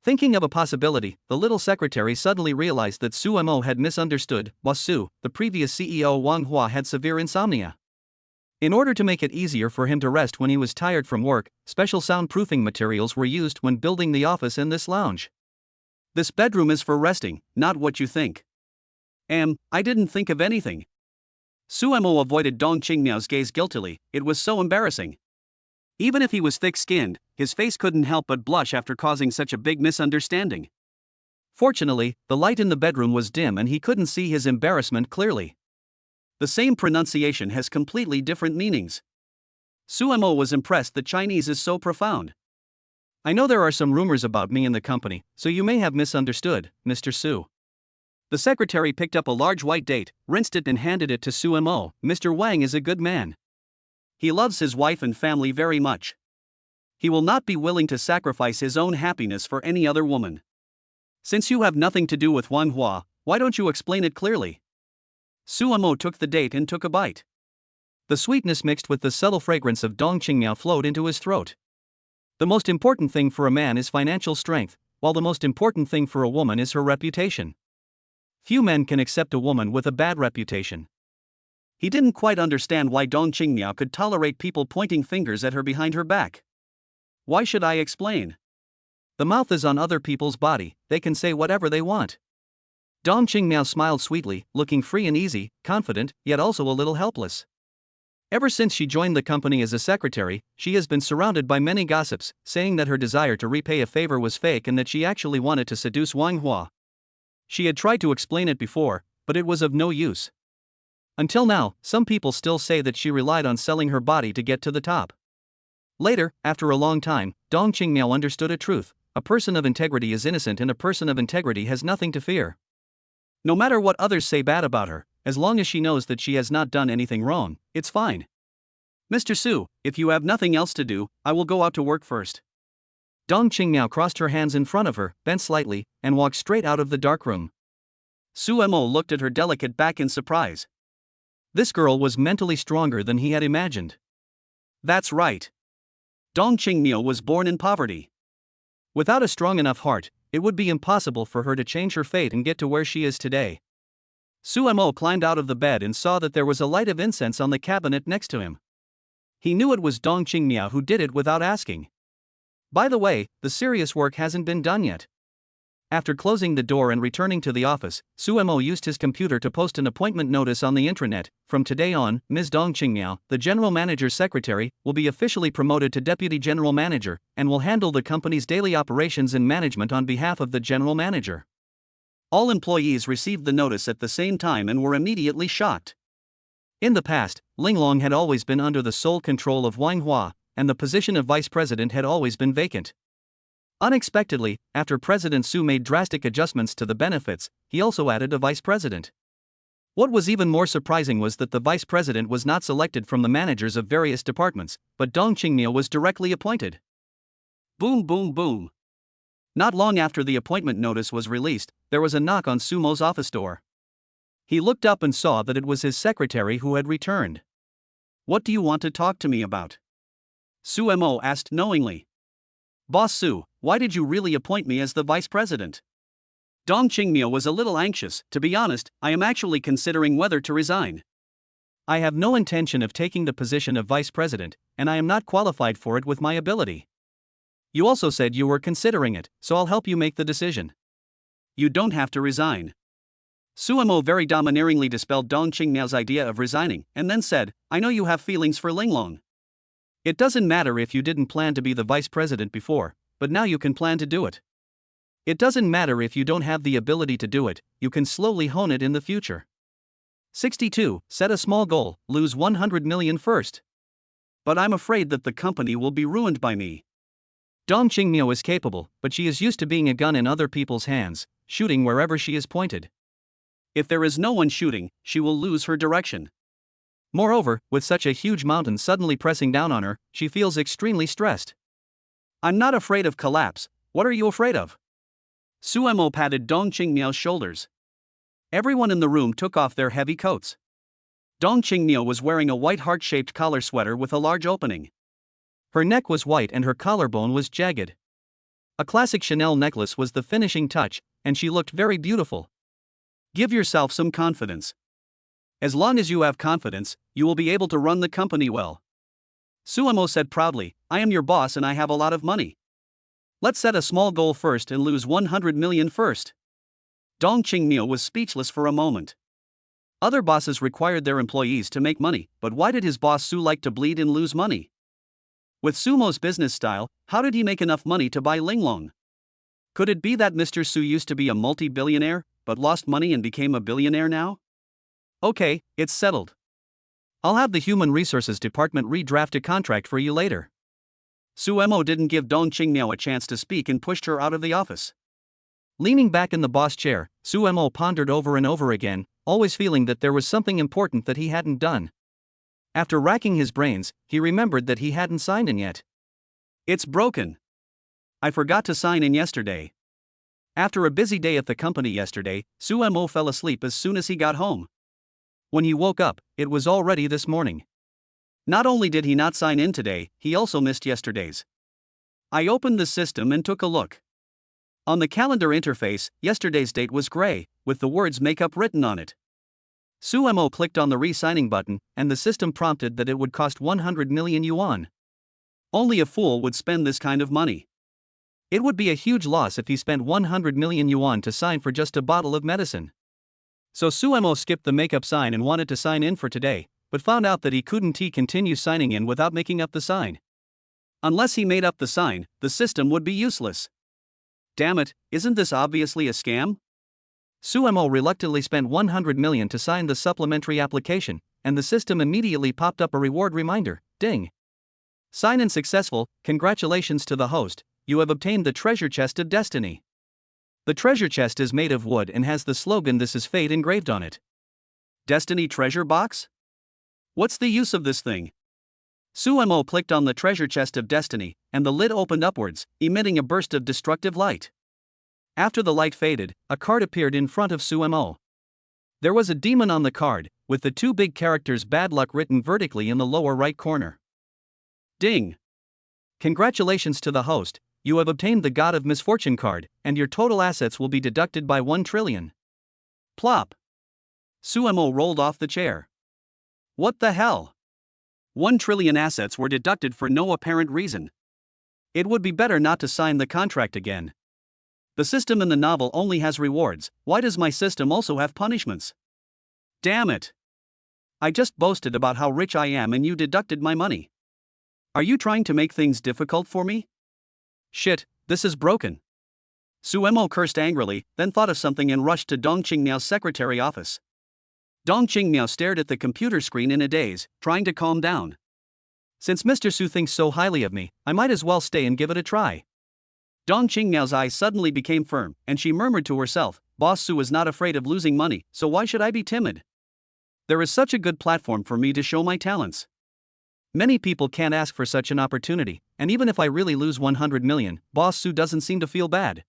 Thinking of a possibility, the little secretary suddenly realized that Sumo had misunderstood. Su, the previous CEO Wang Hua, had severe insomnia. In order to make it easier for him to rest when he was tired from work, special soundproofing materials were used when building the office in this lounge. "This bedroom is for resting, not what you think." I didn't think of anything." Sumo avoided Dong Qingmiao's gaze guiltily, it was so embarrassing. Even if he was thick-skinned, his face couldn't help but blush after causing such a big misunderstanding. Fortunately, the light in the bedroom was dim and he couldn't see his embarrassment clearly. The same pronunciation has completely different meanings. Sumo was impressed that Chinese is so profound. "I know there are some rumors about me in the company, so you may have misunderstood, Mr. Su." The secretary picked up a large white date, rinsed it and handed it to Sumo. "Mr. Wang is a good man. He loves his wife and family very much. He will not be willing to sacrifice his own happiness for any other woman. Since you have nothing to do with Wang Hua, why don't you explain it clearly?" Sumo took the date and took a bite. The sweetness mixed with the subtle fragrance of Dong Qingmiao flowed into his throat. The most important thing for a man is financial strength, while the most important thing for a woman is her reputation. Few men can accept a woman with a bad reputation. He didn't quite understand why Dong Qingmiao could tolerate people pointing fingers at her behind her back. Why should I explain? The mouth is on other people's body, they can say whatever they want. Dong Qingmiao smiled sweetly, looking free and easy, confident, yet also a little helpless. Ever since she joined the company as a secretary, she has been surrounded by many gossips, saying that her desire to repay a favor was fake and that she actually wanted to seduce Wang Hua. She had tried to explain it before, but it was of no use. Until now, some people still say that she relied on selling her body to get to the top. Later, after a long time, Dong Qingmiao understood a truth. a person of integrity is innocent and a person of integrity has nothing to fear. No matter what others say bad about her, as long as she knows that she has not done anything wrong, it's fine. Mr. Su, if you have nothing else to do, I will go out to work first. Dong Qingmiao crossed her hands in front of her, bent slightly, and walked straight out of the darkroom. Su Mo looked at her delicate back in surprise. This girl was mentally stronger than he had imagined. That's right. Dong Qingmiao was born in poverty. Without a strong enough heart, it would be impossible for her to change her fate and get to where she is today. Su Mo climbed out of the bed and saw that there was a light of incense on the cabinet next to him. He knew it was Dong Qingmiao who did it without asking. By the way, the serious work hasn't been done yet. After closing the door and returning to the office, Su Mo used his computer to post an appointment notice on the intranet. From today on, Ms. Dong Qingmiao, the general manager's secretary, will be officially promoted to deputy general manager and will handle the company's daily operations and management on behalf of the general manager. All employees received the notice at the same time and were immediately shocked. In the past, Linglong had always been under the sole control of Wang Hua, and the position of vice president had always been vacant. Unexpectedly, after President Su made drastic adjustments to the benefits, he also added a vice president. What was even more surprising was that the vice president was not selected from the managers of various departments, but Dong Qingmiao was directly appointed. Boom boom boom. Not long after the appointment notice was released, there was a knock on Su Mo's office door. He looked up and saw that it was his secretary who had returned. What do you want to talk to me about? Su Mo asked knowingly. Boss Su, why did you really appoint me as the vice president? Dong Qingmiao was a little anxious. To be honest, I am actually considering whether to resign. I have no intention of taking the position of vice president, and I am not qualified for it with my ability. You also said you were considering it, so I'll help you make the decision. You don't have to resign. Su Mo very domineeringly dispelled Dong Qingmiao's idea of resigning, and then said, I know you have feelings for Linglong. It doesn't matter if you didn't plan to be the vice president before, but now you can plan to do it. It doesn't matter if you don't have the ability to do it, you can slowly hone it in the future. 62. Set a small goal, lose 100 million first. But I'm afraid that the company will be ruined by me. Dong Qingmiao is capable, but she is used to being a gun in other people's hands, shooting wherever she is pointed. If there is no one shooting, she will lose her direction. Moreover, with such a huge mountain suddenly pressing down on her, she feels extremely stressed. I'm not afraid of collapse. What are you afraid of? Su Mo patted Dong Qingmiao's shoulders. Everyone in the room took off their heavy coats. Dong Qingmiao was wearing a white heart-shaped collar sweater with a large opening. Her neck was white and her collarbone was jagged. A classic Chanel necklace was the finishing touch, and she looked very beautiful. Give yourself some confidence. As long as you have confidence, you will be able to run the company well. Su Mo said proudly, I am your boss and I have a lot of money. Let's set a small goal first and lose 100 million first. Dong Qingmiao was speechless for a moment. Other bosses required their employees to make money, but why did his boss Su like to bleed and lose money? With Su Mo's business style, how did he make enough money to buy Linglong? Could it be that Mr. Su used to be a multi-billionaire, but lost money and became a billionaire now? Okay, it's settled. I'll have the Human Resources Department redraft a contract for you later. Su Mo didn't give Dong Qingmiao a chance to speak and pushed her out of the office. Leaning back in the boss chair, Su Mo pondered over and over again, always feeling that there was something important that he hadn't done. After racking his brains, he remembered that he hadn't signed in yet. It's broken. I forgot to sign in yesterday. After a busy day at the company yesterday, Su Mo fell asleep as soon as he got home. When he woke up, it was already this morning. Not only did he not sign in today, he also missed yesterday's. I opened the system and took a look. On the calendar interface, yesterday's date was gray, with the words makeup written on it. Su Mo clicked on the re-signing button, and the system prompted that it would cost 100 million yuan. Only a fool would spend this kind of money. It would be a huge loss if he spent 100 million yuan to sign for just a bottle of medicine. So Su Mo skipped the makeup sign and wanted to sign in for today, but found out that he couldn't continue signing in without making up the sign. Unless he made up the sign, the system would be useless. Damn it, isn't this obviously a scam? Su Mo reluctantly spent 100 million to sign the supplementary application, and the system immediately popped up a reward reminder, ding. Sign-in successful, congratulations to the host, you have obtained the treasure chest of destiny. The treasure chest is made of wood and has the slogan "This is Fate" engraved on it. Destiny treasure box? What's the use of this thing? Sumo clicked on the treasure chest of destiny, and the lid opened upwards, emitting a burst of destructive light. After the light faded, a card appeared in front of Sumo. There was a demon on the card, with the two big characters "Bad Luck" written vertically in the lower right corner. Ding! Congratulations to the host, you have obtained the God of Misfortune card, and your total assets will be deducted by 1 trillion. Plop! Sumo rolled off the chair. What the hell? 1 trillion assets were deducted for no apparent reason. It would be better not to sign the contract again. The system in the novel only has rewards, why does my system also have punishments? Damn it! I just boasted about how rich I am and you deducted my money. Are you trying to make things difficult for me? Shit, this is broken. Sumo cursed angrily, then thought of something and rushed to Dong Qingmiao's secretary office. Dong Qingmiao stared at the computer screen in a daze, trying to calm down. Since Mr. Su thinks so highly of me, I might as well stay and give it a try. Dong Qingmiao's eyes suddenly became firm, and she murmured to herself, Boss Su is not afraid of losing money, so why should I be timid? There is such a good platform for me to show my talents. Many people can't ask for such an opportunity, and even if I really lose 100 million, Boss Su doesn't seem to feel bad.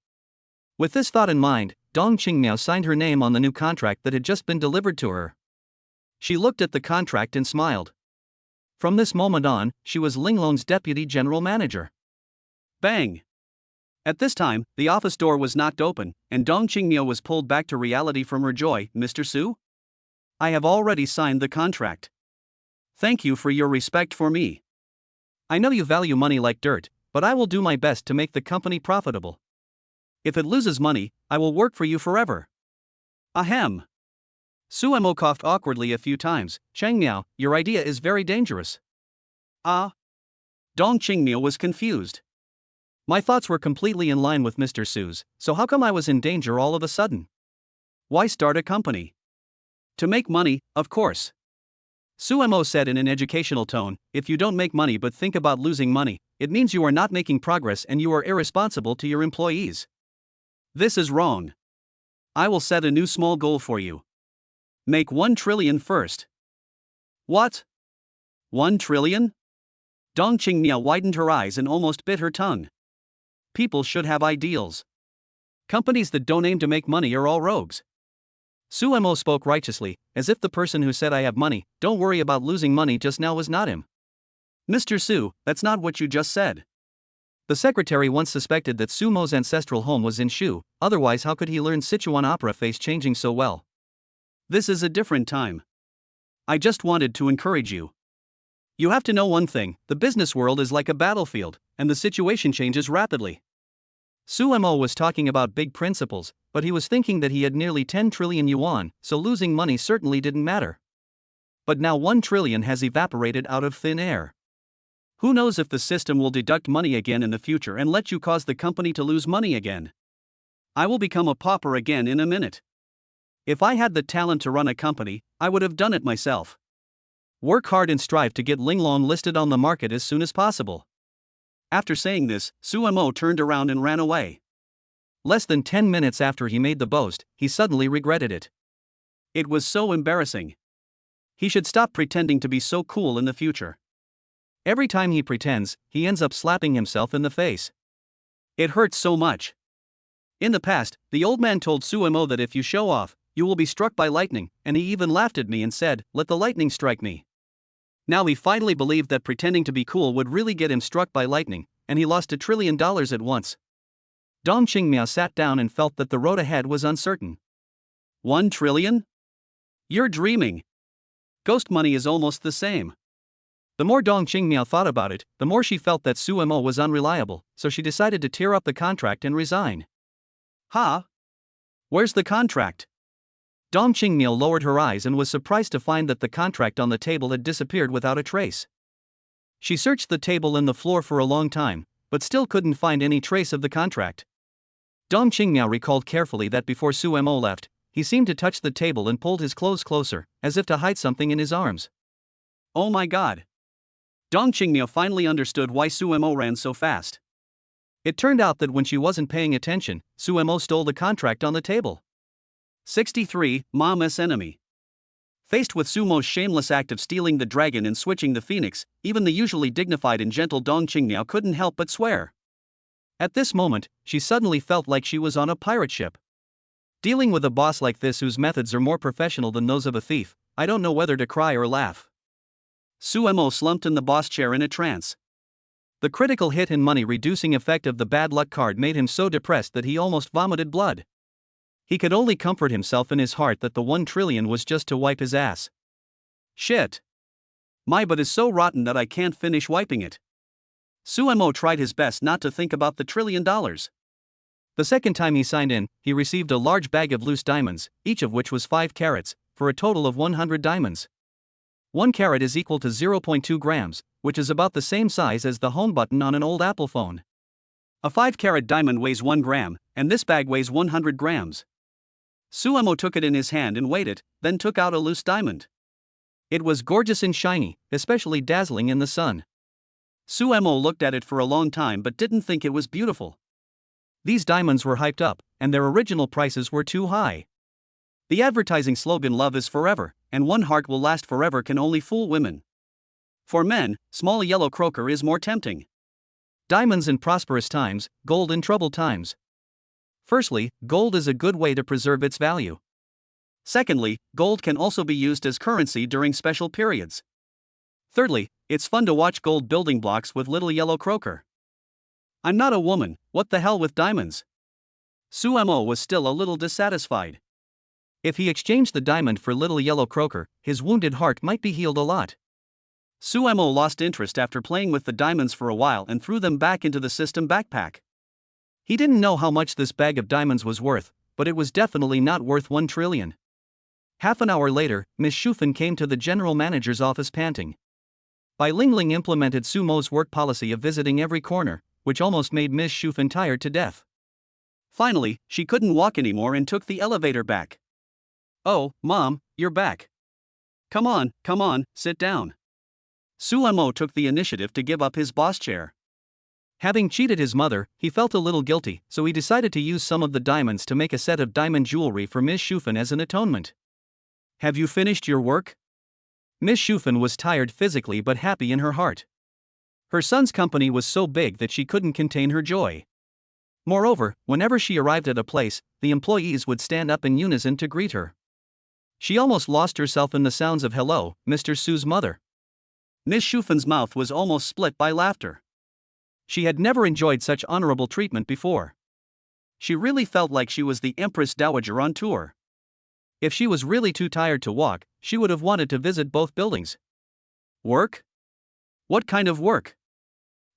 With this thought in mind, Dong Qingmiao signed her name on the new contract that had just been delivered to her. She looked at the contract and smiled. From this moment on, she was Linglong's deputy general manager. Bang! At this time, the office door was knocked open, and Dong Qingmiao was pulled back to reality from her joy. Mr. Su? I have already signed the contract. Thank you for your respect for me. I know you value money like dirt, but I will do my best to make the company profitable. If it loses money, I will work for you forever. Ahem. Sumo coughed awkwardly a few times. Changmiao, your idea is very dangerous. Ah? Dong Qingmiao was confused. My thoughts were completely in line with Mr. Su's, so how come I was in danger all of a sudden? Why start a company? To make money, of course. Sumo said in an educational tone, if you don't make money but think about losing money, it means you are not making progress and you are irresponsible to your employees. This is wrong. I will set a new small goal for you. Make 1 trillion first. What? 1 trillion? Dong Qingmiao widened her eyes and almost bit her tongue. People should have ideals. Companies that don't aim to make money are all rogues. Sumo spoke righteously, as if the person who said I have money, don't worry about losing money just now was not him. Mr. Su, that's not what you just said. The secretary once suspected that Sumo's ancestral home was in Shu, otherwise how could he learn Sichuan opera face changing so well? This is a different time. I just wanted to encourage you. You have to know one thing, the business world is like a battlefield, and the situation changes rapidly. Sumo was talking about big principles, but he was thinking that he had nearly 10 trillion yuan, so losing money certainly didn't matter. But now 1 trillion has evaporated out of thin air. Who knows if the system will deduct money again in the future and let you cause the company to lose money again? I will become a pauper again in a minute. If I had the talent to run a company, I would have done it myself. Work hard and strive to get Linglong listed on the market as soon as possible. After saying this, Sumo turned around and ran away. Less than 10 minutes after he made the boast, he suddenly regretted it. It was so embarrassing. He should stop pretending to be so cool in the future. Every time he pretends, he ends up slapping himself in the face. It hurts so much. In the past, the old man told Sumo that if you show off, you will be struck by lightning, and he even laughed at me and said, let the lightning strike me. Now he finally believed that pretending to be cool would really get him struck by lightning, and he lost $1 trillion at once. Dong Qingmiao sat down and felt that the road ahead was uncertain. 1 trillion? You're dreaming. Ghost money is almost the same. The more Dong Qingmiao thought about it, the more she felt that Sumo was unreliable, so she decided to tear up the contract and resign. Huh? Where's the contract? Dong Qingmiao lowered her eyes and was surprised to find that the contract on the table had disappeared without a trace. She searched the table and the floor for a long time, but still couldn't find any trace of the contract. Dong Qingmiao recalled carefully that before Sumo left, he seemed to touch the table and pulled his clothes closer, as if to hide something in his arms. Oh my god. Dong Qingmiao finally understood why Sumo ran so fast. It turned out that when she wasn't paying attention, Suemo stole the contract on the table. 63. Mama's enemy. Faced with Sumo's shameless act of stealing the dragon and switching the phoenix, even the usually dignified and gentle Dong Qingmiao couldn't help but swear. At this moment, she suddenly felt like she was on a pirate ship. Dealing with a boss like this whose methods are more professional than those of a thief, I don't know whether to cry or laugh. Suemo slumped in the boss chair in a trance. The critical hit and money reducing effect of the bad luck card made him so depressed that he almost vomited blood. He could only comfort himself in his heart that the 1 trillion was just to wipe his ass. Shit. My butt is so rotten that I can't finish wiping it. Suemo tried his best not to think about the $1 trillion. The second time he signed in, he received a large bag of loose diamonds, each of which was 5 carats, for a total of 100 diamonds. 1 carat is equal to 0.2 grams, which is about the same size as the home button on an old Apple phone. A 5-carat diamond weighs 1 gram, and this bag weighs 100 grams. Suemo took it in his hand and weighed it, then took out a loose diamond. It was gorgeous and shiny, especially dazzling in the sun. Suemo looked at it for a long time but didn't think it was beautiful. These diamonds were hyped up, and their original prices were too high. The advertising slogan "Love is forever, and one heart will last forever" can only fool women. For men, small yellow croaker is more tempting. Diamonds in prosperous times, gold in troubled times. Firstly, gold is a good way to preserve its value. Secondly, gold can also be used as currency during special periods. Thirdly, it's fun to watch gold building blocks with little yellow croaker. I'm not a woman, what the hell with diamonds? Suemo was still a little dissatisfied. If he exchanged the diamond for little yellow croaker, his wounded heart might be healed a lot. Suemo lost interest after playing with the diamonds for a while and threw them back into the system backpack. He didn't know how much this bag of diamonds was worth, but it was definitely not worth 1 trillion. Half an hour later, Miss Shufen came to the general manager's office panting. Bai Lingling implemented Sumo's work policy of visiting every corner, which almost made Miss Shufen tired to death. Finally, she couldn't walk anymore and took the elevator back. "Oh, Mom, you're back. Come on, sit down." Suemo took the initiative to give up his boss chair. Having cheated his mother, he felt a little guilty, so he decided to use some of the diamonds to make a set of diamond jewelry for Miss Shufen as an atonement. "Have you finished your work?" Miss Shufen was tired physically but happy in her heart. Her son's company was so big that she couldn't contain her joy. Moreover, whenever she arrived at a place, the employees would stand up in unison to greet her. She almost lost herself in the sounds of "Hello, Mr. Su's mother." Miss Shufen's mouth was almost split by laughter. She had never enjoyed such honorable treatment before. She really felt like she was the Empress Dowager on tour. If she was really too tired to walk, she would have wanted to visit both buildings. Work? What kind of work?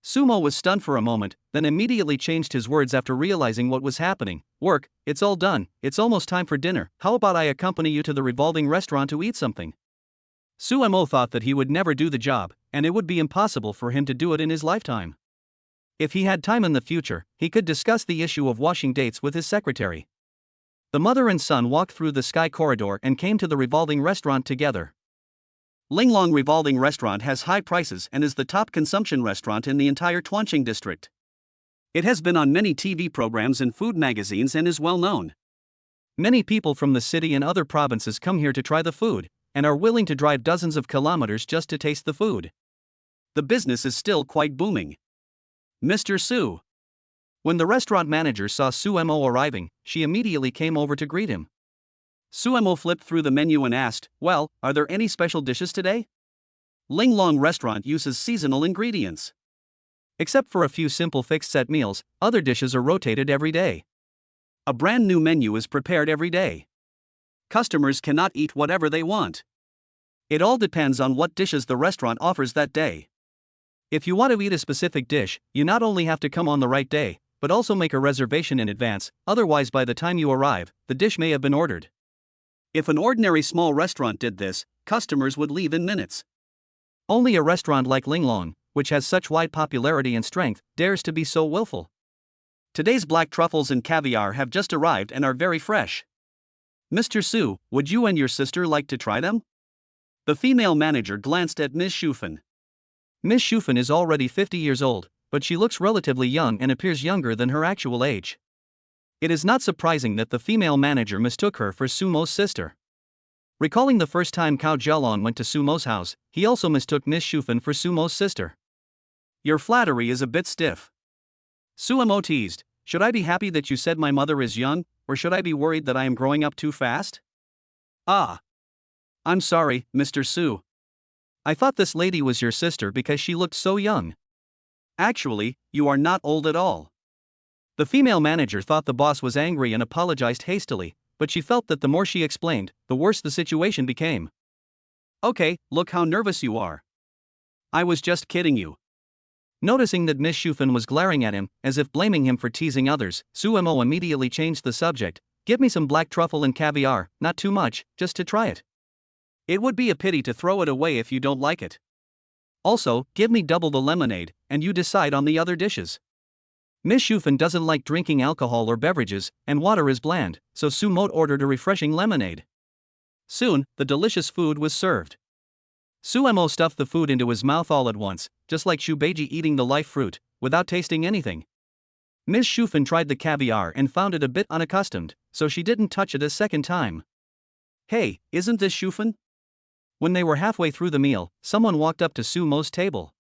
Sumo was stunned for a moment, then immediately changed his words after realizing what was happening. "Work, it's all done, it's almost time for dinner, how about I accompany you to the revolving restaurant to eat something?" Suemo thought that he would never do the job, and it would be impossible for him to do it in his lifetime. If he had time in the future, he could discuss the issue of washing dates with his secretary. The mother and son walked through the sky corridor and came to the revolving restaurant together. Linglong Revolving Restaurant has high prices and is the top consumption restaurant in the entire Tuanqing district. It has been on many TV programs and food magazines and is well known. Many people from the city and other provinces come here to try the food, and are willing to drive dozens of kilometers just to taste the food. The business is still quite booming. Mr. Su. When the restaurant manager saw Suemo arriving, she immediately came over to greet him. Suemo flipped through the menu and asked, "Well, are there any special dishes today?" Linglong Restaurant uses seasonal ingredients. Except for a few simple fixed set meals, other dishes are rotated every day. A brand new menu is prepared every day. Customers cannot eat whatever they want. It all depends on what dishes the restaurant offers that day. If you want to eat a specific dish, you not only have to come on the right day, but also make a reservation in advance, otherwise by the time you arrive, the dish may have been ordered. If an ordinary small restaurant did this, customers would leave in minutes. Only a restaurant like Linglong, which has such wide popularity and strength, dares to be so willful. Today's black truffles and caviar have just arrived and are very fresh. Mr. Su, would you and your sister like to try them? The female manager glanced at Ms. Shufen. Miss Shufen is already 50 years old, but she looks relatively young and appears younger than her actual age. It is not surprising that the female manager mistook her for Sumo's sister. Recalling the first time Cao Jialong went to Sumo's house, he also mistook Miss Shufan for Sumo's sister. Your flattery is a bit stiff. Sumo teased, should I be happy that you said my mother is young, or should I be worried that I am growing up too fast? Ah. I'm sorry, Mr. Su. I thought this lady was your sister because she looked so young. Actually, you are not old at all. The female manager thought the boss was angry and apologized hastily, but she felt that the more she explained, the worse the situation became. Okay, look how nervous you are. I was just kidding you. Noticing that Miss Shufan was glaring at him, as if blaming him for teasing others, Sumo immediately changed the subject. Give me some black truffle and caviar, not too much, just to try it. It would be a pity to throw it away if you don't like it. Also, give me double the lemonade, and you decide on the other dishes. Miss Shufan doesn't like drinking alcohol or beverages, and water is bland, so Sumo ordered a refreshing lemonade. Soon, the delicious food was served. Sumo stuffed the food into his mouth all at once, just like Shubeiji eating the life fruit, without tasting anything. Miss Shufan tried the caviar and found it a bit unaccustomed, so she didn't touch it a second time. Hey, isn't this Shufan? When they were halfway through the meal, someone walked up to Sumo's table.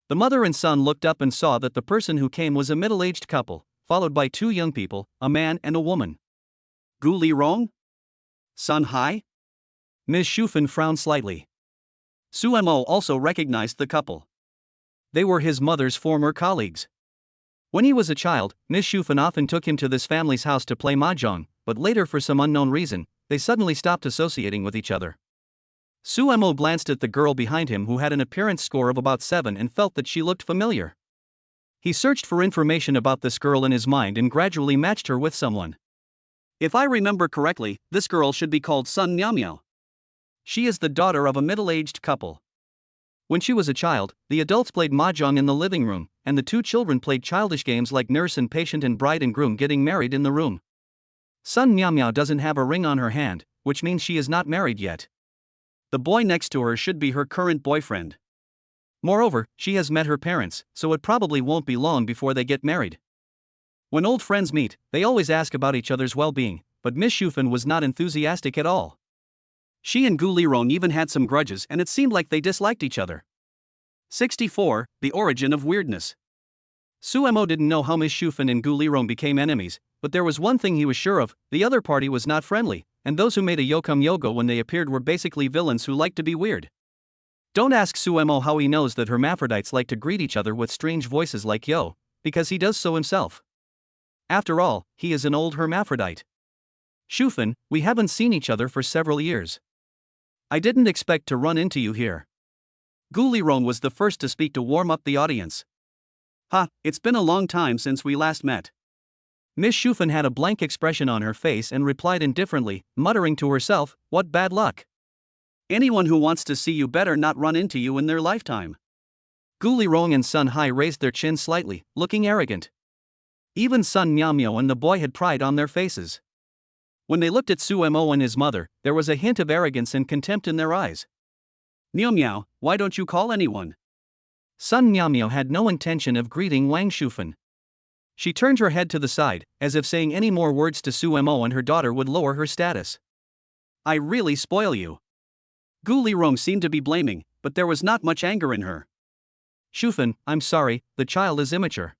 The mother and son looked up and saw that the person who came was a middle-aged couple, followed by two young people, a man and a woman. Gouli Rong? Sun Hai? Ms. Shufan frowned slightly. Sumo also recognized the couple. They were his mother's former colleagues. When he was a child, Ms. Shufan often took him to this family's house to play mahjong, but later for some unknown reason, they suddenly stopped associating with each other. Sumo glanced at the girl behind him who had an appearance score of about 7 and felt that she looked familiar. He searched for information about this girl in his mind and gradually matched her with someone. If I remember correctly, this girl should be called Sun Miao. She is the daughter of a middle-aged couple. When she was a child, the adults played mahjong in the living room, and the two children played childish games like nurse and patient and bride and groom getting married in the room. Sun Miao doesn't have a ring on her hand, which means she is not married yet. The boy next to her should be her current boyfriend. Moreover, she has met her parents, so it probably won't be long before they get married. When old friends meet, they always ask about each other's well-being, but Miss Shufan was not enthusiastic at all. She and Gouli Rong even had some grudges and it seemed like they disliked each other. 64. The origin of weirdness. Sumo didn't know how Miss Shufan and Gouli Rong became enemies, but there was one thing he was sure of: the other party was not friendly, and those who made a yokum yogo when they appeared were basically villains who liked to be weird. Don't ask Sumo how he knows that hermaphrodites like to greet each other with strange voices like yo, because he does so himself. After all, he is an old hermaphrodite. Shufan, we haven't seen each other for several years. I didn't expect to run into you here. Gouli Rong was the first to speak to warm up the audience. Ha, it's been a long time since we last met. Miss Shufan had a blank expression on her face and replied indifferently, muttering to herself, what bad luck. Anyone who wants to see you better not run into you in their lifetime. Gouli Rong and Sun Hai raised their chins slightly, looking arrogant. Even Sun Miao and the boy had pride on their faces. When they looked at Sumo and his mother, there was a hint of arrogance and contempt in their eyes. Miao, why don't you call anyone? Sun Miao had no intention of greeting Wang Shufan. She turned her head to the side, as if saying any more words to Sumo and her daughter would lower her status. I really spoil you. Gouli Rong seemed to be blaming, but there was not much anger in her. Shufan, I'm sorry, the child is immature.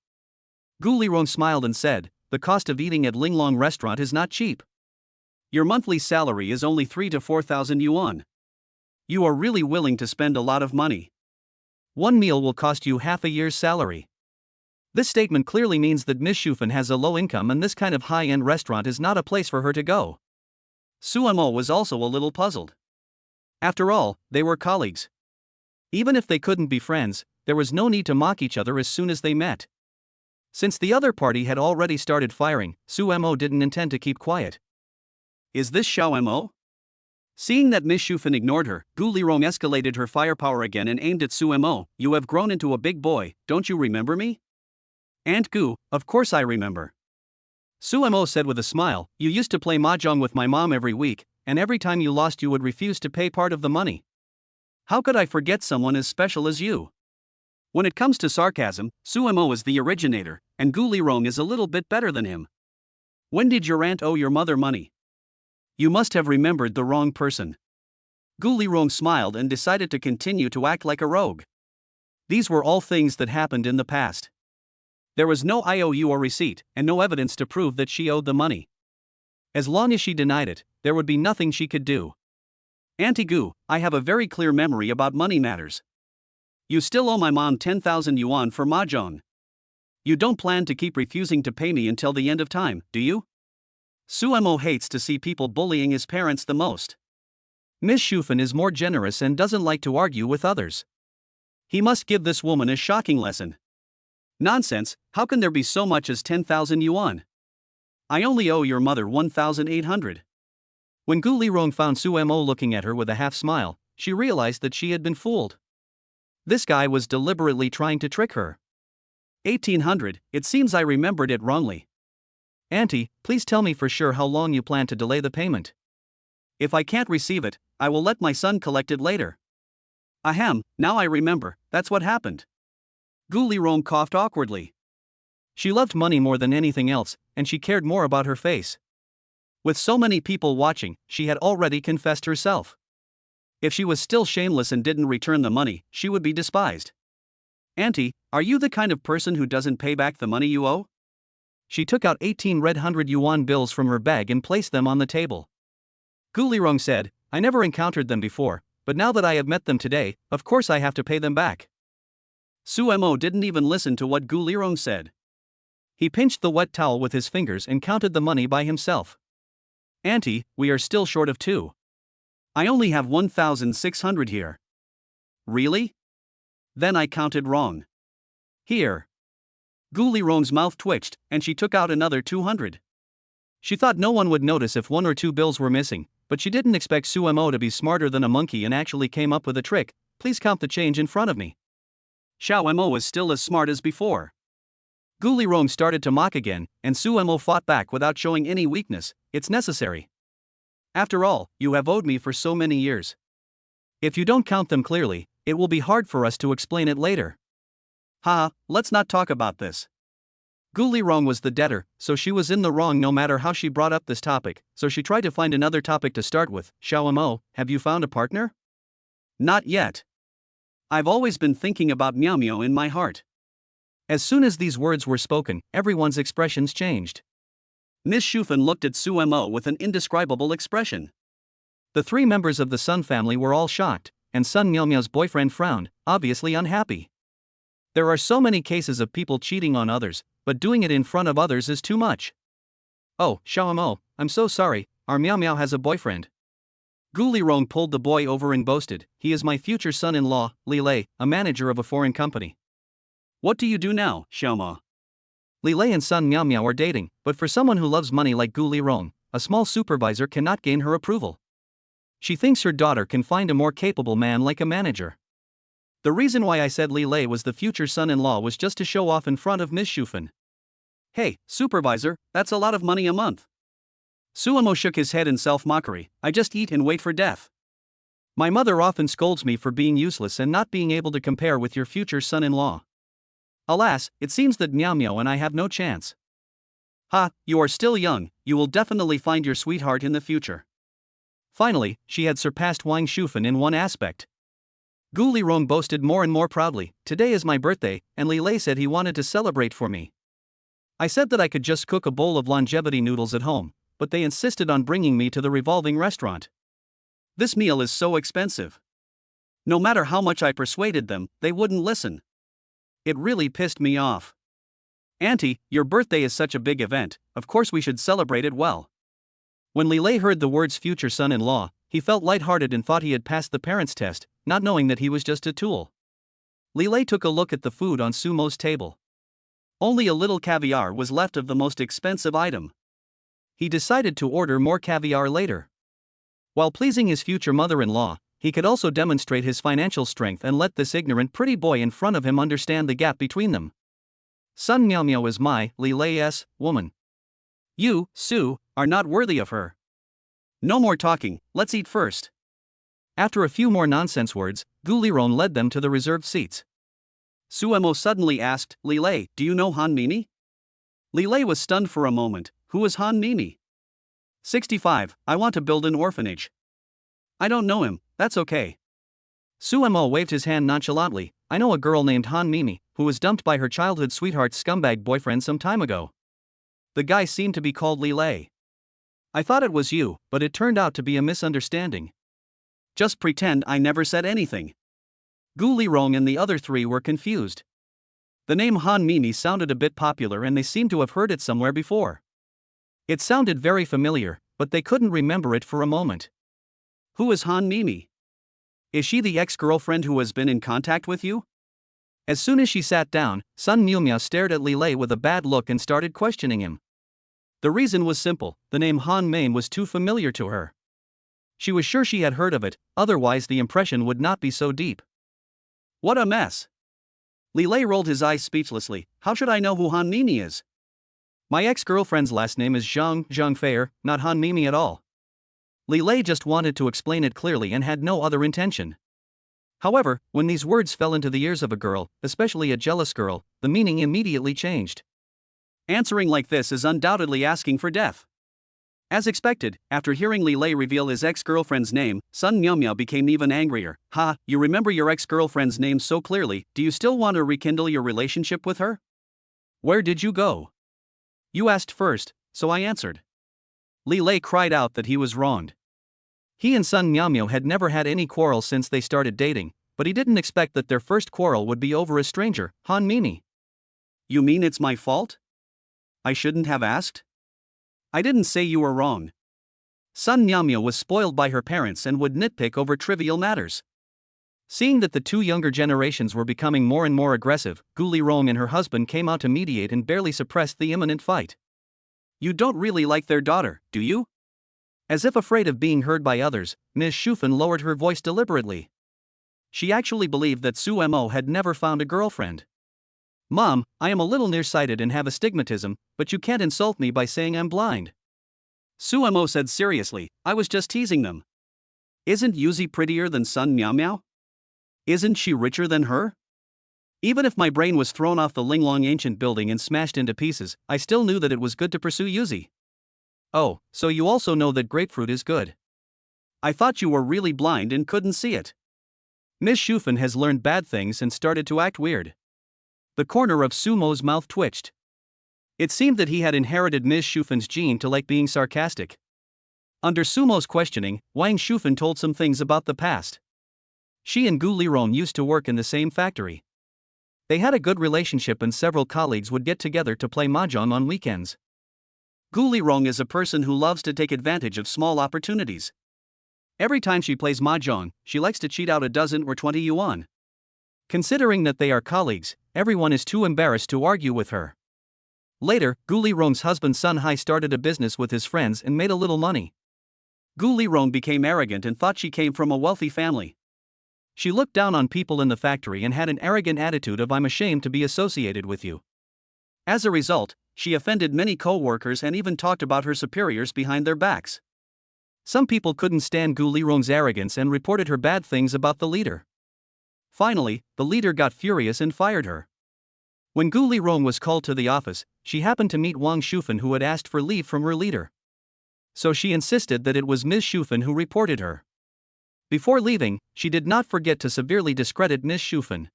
Gouli Rong smiled and said, the cost of eating at Linglong restaurant is not cheap. Your monthly salary is only 3,000 to 4,000 yuan. You are really willing to spend a lot of money. One meal will cost you half a year's salary. This statement clearly means that Miss Shufan has a low income and this kind of high-end restaurant is not a place for her to go. Sumo was also a little puzzled. After all, they were colleagues. Even if they couldn't be friends, there was no need to mock each other as soon as they met. Since the other party had already started firing, Sumo didn't intend to keep quiet. Is this Xiao Mo? Seeing that Miss Shufan ignored her, Gouli Rong escalated her firepower again and aimed at Sumo. You have grown into a big boy, don't you remember me? Aunt Gu, of course I remember. Sumo said with a smile, you used to play mahjong with my mom every week, and every time you lost you would refuse to pay part of the money. How could I forget someone as special as you? When it comes to sarcasm, Suemo is the originator, and Gouli is a little bit better than him. When did your aunt owe your mother money? You must have remembered the wrong person. Gouli smiled and decided to continue to act like a rogue. These were all things that happened in the past. There was no IOU or receipt, and no evidence to prove that she owed the money. As long as she denied it, there would be nothing she could do. Auntie Gu, I have a very clear memory about money matters. You still owe my mom 10,000 yuan for mahjong. You don't plan to keep refusing to pay me until the end of time, do you? Suemo hates to see people bullying his parents the most. Miss Shufan is more generous and doesn't like to argue with others. He must give this woman a shocking lesson. Nonsense, how can there be so much as 10,000 yuan? I only owe your mother 1,800. When Gouli found Suemo looking at her with a half smile, she realized that she had been fooled. This guy was deliberately trying to trick her. 1,800, it seems I remembered it wrongly. Auntie, please tell me for sure how long you plan to delay the payment. If I can't receive it, I will let my son collect it later. Ahem, now I remember, that's what happened. Gouli coughed awkwardly. She loved money more than anything else, and she cared more about her face. With so many people watching, she had already confessed herself. If she was still shameless and didn't return the money, she would be despised. Auntie, are you the kind of person who doesn't pay back the money you owe? She took out 18 red 100 yuan bills from her bag and placed them on the table. Gouli said, I never encountered them before, but now that I have met them today, of course I have to pay them back. Suemo didn't even listen to what Gouli said. He pinched the wet towel with his fingers and counted the money by himself. Auntie, we are still short of 2. I only have 1,600 here. Really? Then I counted wrong. Here. Gouli mouth twitched, and she took out another 200. She thought no one would notice if 1 or 2 bills were missing, but she didn't expect Suemo to be smarter than a monkey and actually came up with a trick. Please count the change in front of me. Xiaoemo was still as smart as before. Gouli started to mock again, and Suemo fought back without showing any weakness. It's necessary. After all, you have owed me for so many years. If you don't count them clearly, it will be hard for us to explain it later. Ha, let's not talk about this. Gouli was the debtor, so she was in the wrong no matter how she brought up this topic, so she tried to find another topic to start with. Xiaoemo, have you found a partner? Not yet. I've always been thinking about Miao Miao in my heart. As soon as these words were spoken, everyone's expressions changed. Miss Shufan looked at Suemo with an indescribable expression. The 3 members of the Sun family were all shocked, and Sun Miao Miao's boyfriend frowned, obviously unhappy. There are so many cases of people cheating on others, but doing it in front of others is too much. Oh, Xiaoemo, I'm so sorry, our Miao Miao has a boyfriend. Gouli pulled the boy over and boasted, he is my future son-in-law, Lelay, a manager of a foreign company. What do you do now, Xiaomo? Lelay and Sun Miao Miao are dating, but for someone who loves money like Gouli, a small supervisor cannot gain her approval. She thinks her daughter can find a more capable man like a manager. The reason why I said Lelay was the future son-in-law was just to show off in front of Miss Shufan. Hey, supervisor, that's a lot of money a month. Suemo shook his head in self-mockery, I just eat and wait for death. My mother often scolds me for being useless and not being able to compare with your future son-in-law. Alas, it seems that Miao Miao and I have no chance. Ha, you are still young, you will definitely find your sweetheart in the future. Finally, she had surpassed Wang Shufan in one aspect. Gouli boasted more and more proudly, today is my birthday, and Lelay said he wanted to celebrate for me. I said that I could just cook a bowl of longevity noodles at home, but they insisted on bringing me to the revolving restaurant. This meal is so expensive. No matter how much I persuaded them, they wouldn't listen. It really pissed me off. Auntie, your birthday is such a big event, of course we should celebrate it well. When Lelay heard the words future son-in-law, he felt lighthearted and thought he had passed the parents' test, not knowing that he was just a tool. Lelay took a look at the food on Sumo's table. Only a little caviar was left of the most expensive item. He decided to order more caviar later. While pleasing his future mother-in-law, he could also demonstrate his financial strength and let this ignorant pretty boy in front of him understand the gap between them. Sun Miao Miao is my, Lelay's, woman. You, Su, are not worthy of her. No more talking, let's eat first. After a few more nonsense words, Gouli led them to the reserved seats. Suemo suddenly asked, Lelay, do you know Han Mimi? Lelay was stunned for a moment. Who is Han Mimi? 65, I want to build an orphanage. I don't know him, that's okay. Suemo waved his hand nonchalantly. I know a girl named Han Mimi, who was dumped by her childhood sweetheart's scumbag boyfriend some time ago. The guy seemed to be called Lelay. I thought it was you, but it turned out to be a misunderstanding. Just pretend I never said anything. Gouli and the other three were confused. The name Han Mimi sounded a bit popular and they seemed to have heard it somewhere before. It sounded very familiar, but they couldn't remember it for a moment. Who is Han Mimi? Is she the ex-girlfriend who has been in contact with you? As soon as she sat down, Sun Miumia stared at Lelay with a bad look and started questioning him. The reason was simple, the name Han Mame was too familiar to her. She was sure she had heard of it, otherwise the impression would not be so deep. What a mess! Lelay rolled his eyes speechlessly. How should I know who Han Mimi is? My ex-girlfriend's last name is Zhang Feier, not Han Mimi at all. Lelay just wanted to explain it clearly and had no other intention. However, when these words fell into the ears of a girl, especially a jealous girl, the meaning immediately changed. Answering like this is undoubtedly asking for death. As expected, after hearing Lelay reveal his ex-girlfriend's name, Sun Miumia became even angrier. Ha, you remember your ex-girlfriend's name so clearly, do you still want to rekindle your relationship with her? Where did you go? You asked first, so I answered. Lelay cried out that he was wronged. He and Sun Miumia had never had any quarrel since they started dating, but he didn't expect that their first quarrel would be over a stranger, Han Mimi. You mean it's my fault? I shouldn't have asked? I didn't say you were wrong. Sun Miumia was spoiled by her parents and would nitpick over trivial matters. Seeing that the two younger generations were becoming more and more aggressive, Gouli and her husband came out to mediate and barely suppressed the imminent fight. You don't really like their daughter, do you? As if afraid of being heard by others, Ms. Shufen lowered her voice deliberately. She actually believed that Suemo had never found a girlfriend. Mom, I am a little nearsighted and have astigmatism, but you can't insult me by saying I'm blind. Suemo said seriously, I was just teasing them. Isn't Yuzi prettier than Sun Miumia? Isn't she richer than her? Even if my brain was thrown off the Linglong ancient building and smashed into pieces, I still knew that it was good to pursue Yuzi. Oh, so you also know that grapefruit is good. I thought you were really blind and couldn't see it. Ms. Shufen has learned bad things and started to act weird. The corner of Sumo's mouth twitched. It seemed that he had inherited Ms. Shufen's gene to like being sarcastic. Under Sumo's questioning, Wang Shufen told some things about the past. She and Gu Liron used to work in the same factory. They had a good relationship and several colleagues would get together to play mahjong on weekends. Gu Liron is a person who loves to take advantage of small opportunities. Every time she plays mahjong, she likes to cheat out a dozen or 20 yuan. Considering that they are colleagues, everyone is too embarrassed to argue with her. Later, Gu Liron's husband Sun Hai started a business with his friends and made a little money. Gu Liron became arrogant and thought she came from a wealthy family. She looked down on people in the factory and had an arrogant attitude of I'm ashamed to be associated with you. As a result, she offended many co-workers and even talked about her superiors behind their backs. Some people couldn't stand Gu Liron's arrogance and reported her bad things about the leader. Finally, the leader got furious and fired her. When Gu Liron was called to the office, she happened to meet Wang Shufen who had asked for leave from her leader. So she insisted that it was Ms. Shufen who reported her. Before leaving, she did not forget to severely discredit Ms. Shufen.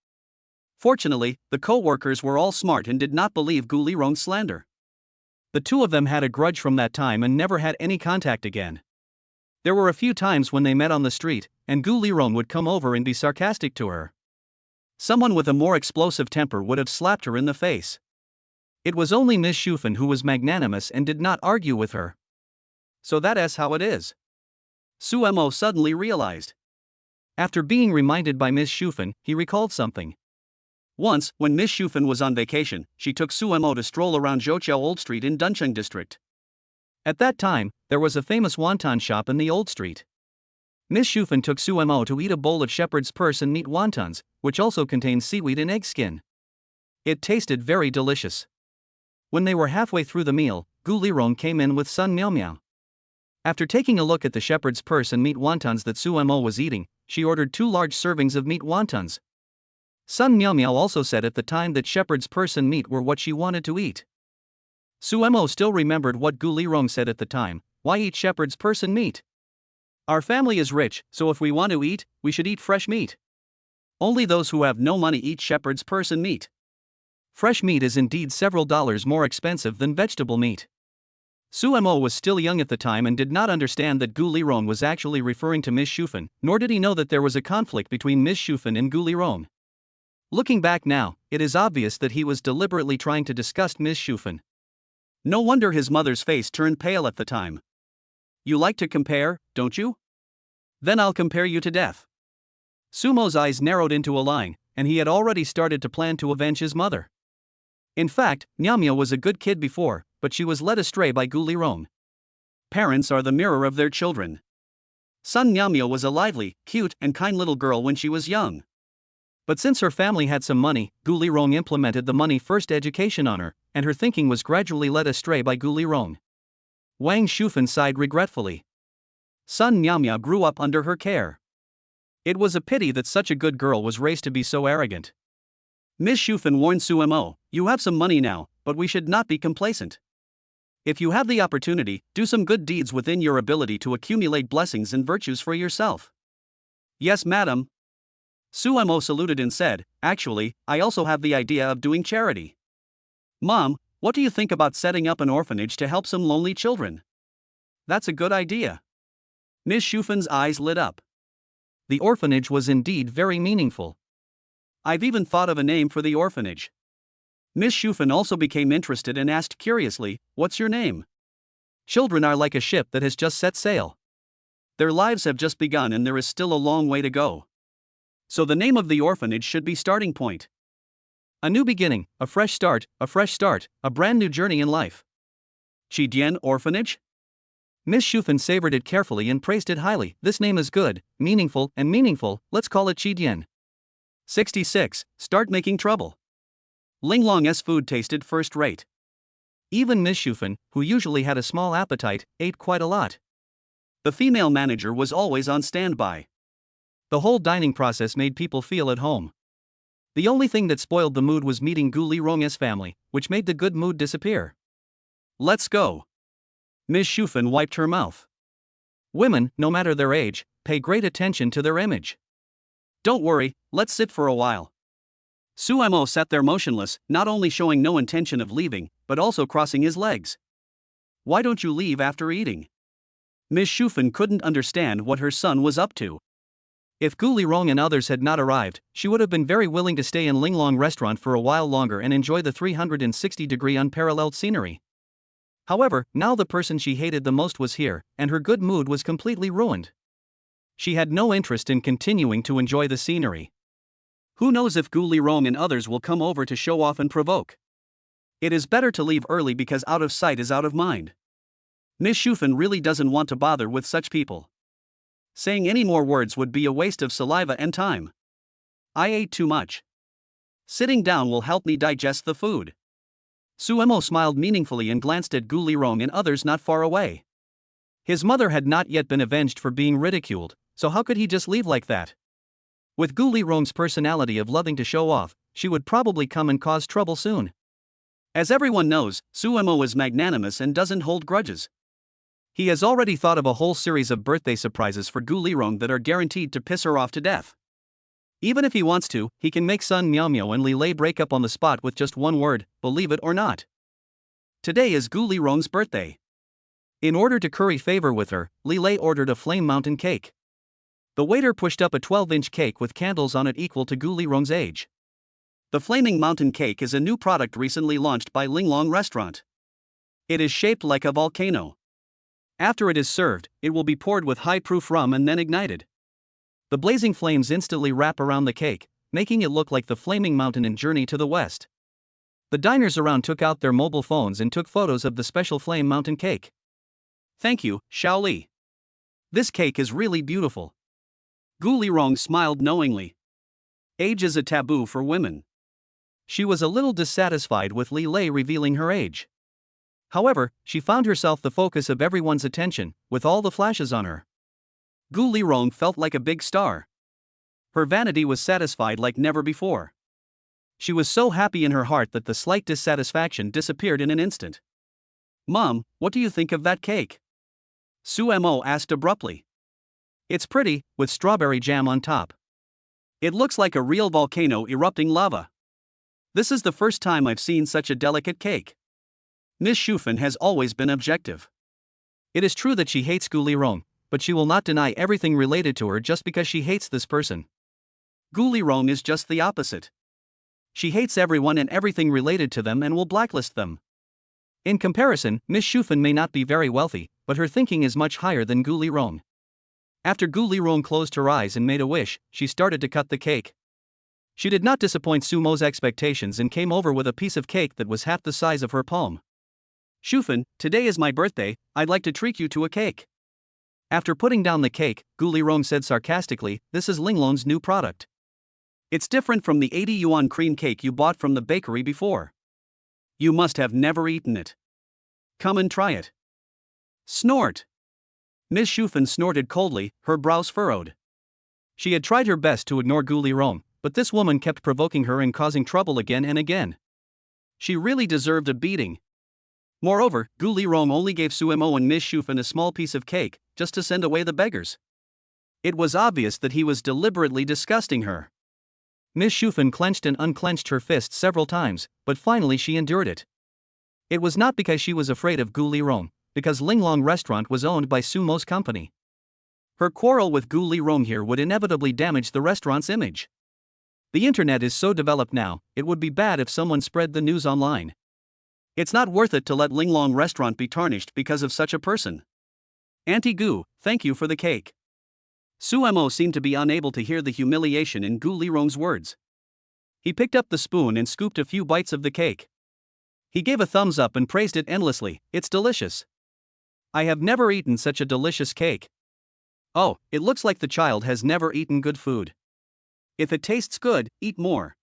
Fortunately, the co-workers were all smart and did not believe Gu Liron's slander. The two of them had a grudge from that time and never had any contact again. There were a few times when they met on the street, and Gu Liron would come over and be sarcastic to her. Someone with a more explosive temper would have slapped her in the face. It was only Ms. Shufen who was magnanimous and did not argue with her. So that is how it is. Suemo suddenly realized. After being reminded by Ms. Shufen, he recalled something. Once, when Ms. Shufen was on vacation, she took Suemo to stroll around Zhouqiao Old Street in Duncheng District. At that time, there was a famous wonton shop in the Old Street. Ms. Shufen took Suemo to eat a bowl of shepherd's purse and meat wontons, which also contained seaweed and egg skin. It tasted very delicious. When they were halfway through the meal, Gu Liron came in with Sun Miumia. After taking a look at the shepherd's purse and meat wontons that Suemo was eating, she ordered 2 large servings of meat wontons. Sun Miao Miao also said at the time that shepherd's purse and meat were what she wanted to eat. Suemo still remembered what Gouli said at the time, why eat shepherd's purse and meat? Our family is rich, so if we want to eat, we should eat fresh meat. Only those who have no money eat shepherd's purse and meat. Fresh meat is indeed several dollars more expensive than vegetable meat. Suemo was still young at the time and did not understand that Gouli was actually referring to Ms. Shufan, nor did he know that there was a conflict between Ms. Shufan and Gouli. Looking back now, it is obvious that he was deliberately trying to disgust Ms. Shufan. No wonder his mother's face turned pale at the time. You like to compare, don't you? Then I'll compare you to death. Sumo's eyes narrowed into a line, and he had already started to plan to avenge his mother. In fact, Nyamyo was a good kid before, but she was led astray by Gouli. Parents are the mirror of their children. Sun Nyamyo was a lively, cute, and kind little girl when she was young. But since her family had some money, Gouli implemented the money-first education on her, and her thinking was gradually led astray by Gouli. Wang Shufan sighed regretfully. Sun Nyamyo grew up under her care. It was a pity that such a good girl was raised to be so arrogant. Ms. Shufan warned Suemo, "You have some money now, but we should not be complacent. If you have the opportunity, do some good deeds within your ability to accumulate blessings and virtues for yourself." "Yes, madam." Suemo saluted and said, "Actually, I also have the idea of doing charity." "Mom, what do you think about setting up an orphanage to help some lonely children?" "That's a good idea." Ms. Shufan's eyes lit up. The orphanage was indeed very meaningful. "I've even thought of a name for the orphanage." Ms. Shufan also became interested and asked curiously, "What's your name?" "Children are like a ship that has just set sail. Their lives have just begun and there is still a long way to go. So the name of the orphanage should be Starting Point. A new beginning, a fresh start, a brand new journey in life." Chidian Orphanage? Ms. Shufan savored it carefully and praised it highly. "This name is good, meaningful, let's call it Chidian." 66. Start making trouble. Linglong's food tasted first rate. Even Ms. Shufan, who usually had a small appetite, ate quite a lot. The female manager was always on standby. The whole dining process made people feel at home. The only thing that spoiled the mood was meeting Gouli family, which made the good mood disappear. "Let's go." Ms. Shufan wiped her mouth. Women, no matter their age, pay great attention to their image. "Don't worry, let's sit for a while." Suemo sat there motionless, not only showing no intention of leaving, but also crossing his legs. "Why don't you leave after eating?" Ms. Shufan couldn't understand what her son was up to. If Gouli and others had not arrived, she would have been very willing to stay in Linglong restaurant for a while longer and enjoy the 360-degree unparalleled scenery. However, now the person she hated the most was here, and her good mood was completely ruined. She had no interest in continuing to enjoy the scenery. Who knows if Gouli and others will come over to show off and provoke? It is better to leave early because out of sight is out of mind. Ms. Shufan really doesn't want to bother with such people. Saying any more words would be a waste of saliva and time. "I ate too much. Sitting down will help me digest the food." Suemo smiled meaningfully and glanced at Gouli and others not far away. His mother had not yet been avenged for being ridiculed, so how could he just leave like that? With Gouli personality of loving to show off, she would probably come and cause trouble soon. As everyone knows, Suemo is magnanimous and doesn't hold grudges. He has already thought of a whole series of birthday surprises for Gouli that are guaranteed to piss her off to death. Even if he wants to, he can make Sun Miao and Lelay break up on the spot with just one word, believe it or not. Today is Gouli birthday. In order to curry favor with her, Lelay ordered a flame mountain cake. The waiter pushed up a 12-inch cake with candles on it equal to Gouli age. The flaming mountain cake is a new product recently launched by Linglong restaurant. It is shaped like a volcano. After it is served, it will be poured with high-proof rum and then ignited. The blazing flames instantly wrap around the cake, making it look like the flaming mountain in Journey to the West. The diners around took out their mobile phones and took photos of the special flame mountain cake. "Thank you, Shaoli. This cake is really beautiful." Gouli smiled knowingly. Age is a taboo for women. She was a little dissatisfied with Lelay revealing her age. However, she found herself the focus of everyone's attention, with all the flashes on her. Gouli felt like a big star. Her vanity was satisfied like never before. She was so happy in her heart that the slight dissatisfaction disappeared in an instant. "Mom, what do you think of that cake?" Sumo asked abruptly. "It's pretty, with strawberry jam on top. It looks like a real volcano erupting lava. This is the first time I've seen such a delicate cake." Miss Shufen has always been objective. It is true that she hates Gouli, but she will not deny everything related to her just because she hates this person. Gouli is just the opposite. She hates everyone and everything related to them and will blacklist them. In comparison, Miss Shufen may not be very wealthy, but her thinking is much higher than Gouli. After Gouli closed her eyes and made a wish, she started to cut the cake. She did not disappoint Sumo's expectations and came over with a piece of cake that was half the size of her palm. "Shufen, today is my birthday, I'd like to treat you to a cake." After putting down the cake, Gouli said sarcastically, "This is Linglong's new product. It's different from the 80 yuan cream cake you bought from the bakery before. You must have never eaten it. Come and try it." Snort. Miss Shufen snorted coldly, her brows furrowed. She had tried her best to ignore Gouli, but this woman kept provoking her and causing trouble again and again. She really deserved a beating. Moreover, Gouli only gave Sumo and Miss Shufen a small piece of cake, just to send away the beggars. It was obvious that he was deliberately disgusting her. Miss Shufen clenched and unclenched her fist several times, but finally she endured it. It was not because she was afraid of Gouli, because Linglong restaurant was owned by Sumo's company. Her quarrel with Gouli here would inevitably damage the restaurant's image. The internet is so developed now, it would be bad if someone spread the news online. It's not worth it to let Linglong restaurant be tarnished because of such a person. "Auntie Gu, thank you for the cake." Sumo seemed to be unable to hear the humiliation in Gouli words. He picked up the spoon and scooped a few bites of the cake. He gave a thumbs up and praised it endlessly. "It's delicious. I have never eaten such a delicious cake. Oh, it looks like the child has never eaten good food. If it tastes good, eat more."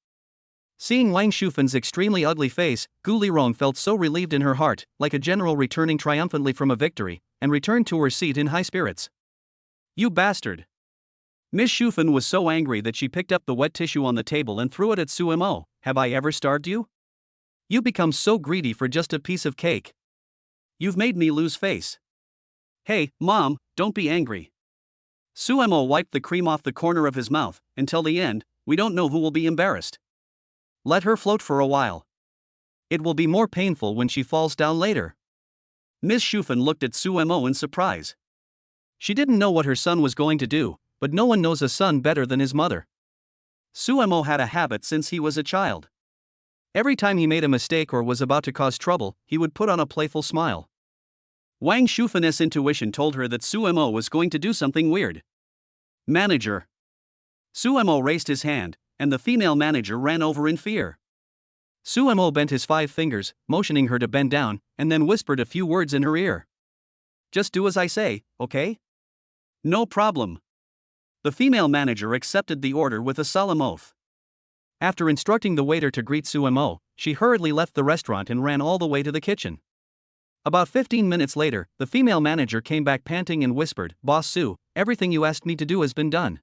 Seeing Wang Shufen's extremely ugly face, Gouli felt so relieved in her heart, like a general returning triumphantly from a victory, and returned to her seat in high spirits. "You bastard." Miss Shufen was so angry that she picked up the wet tissue on the table and threw it at Sumo. "Have I ever starved you? You become so greedy for just a piece of cake. You've made me lose face." "Hey, Mom, don't be angry." Sumo wiped the cream off the corner of his mouth. "Until the end, we don't know who will be embarrassed. Let her float for a while. It will be more painful when she falls down later." Miss Shufen looked at Sumo in surprise. She didn't know what her son was going to do, but no one knows a son better than his mother. Sumo had a habit since he was a child. Every time he made a mistake or was about to cause trouble, he would put on a playful smile. Wang Shufen's intuition told her that Sumo was going to do something weird. "Manager." Sumo raised his hand, and the female manager ran over in fear. Sumo bent his 5 fingers, motioning her to bend down, and then whispered a few words in her ear. "Just do as I say, okay?" "No problem." The female manager accepted the order with a solemn oath. After instructing the waiter to greet Sumo, she hurriedly left the restaurant and ran all the way to the kitchen. About 15 minutes later, the female manager came back panting and whispered, "Boss Su, everything you asked me to do has been done."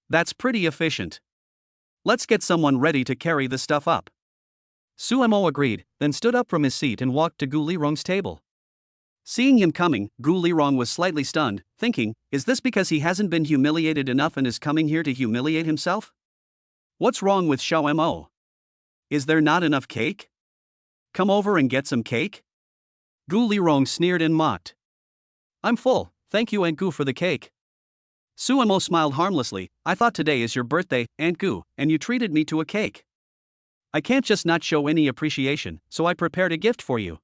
"That's pretty efficient. Let's get someone ready to carry the stuff up." Sumo agreed, then stood up from his seat and walked to Gouli table. Seeing him coming, Gouli was slightly stunned, thinking, is this because he hasn't been humiliated enough and is coming here to humiliate himself? What's wrong with Xiao? Is there not enough cake? Come over and get some cake? Gouli sneered and mocked. "I'm full, thank you Aunt Gu for the cake." Sumo smiled harmlessly. "I thought today is your birthday, Aunt Gu, and you treated me to a cake. I can't just not show any appreciation, so I prepared a gift for you.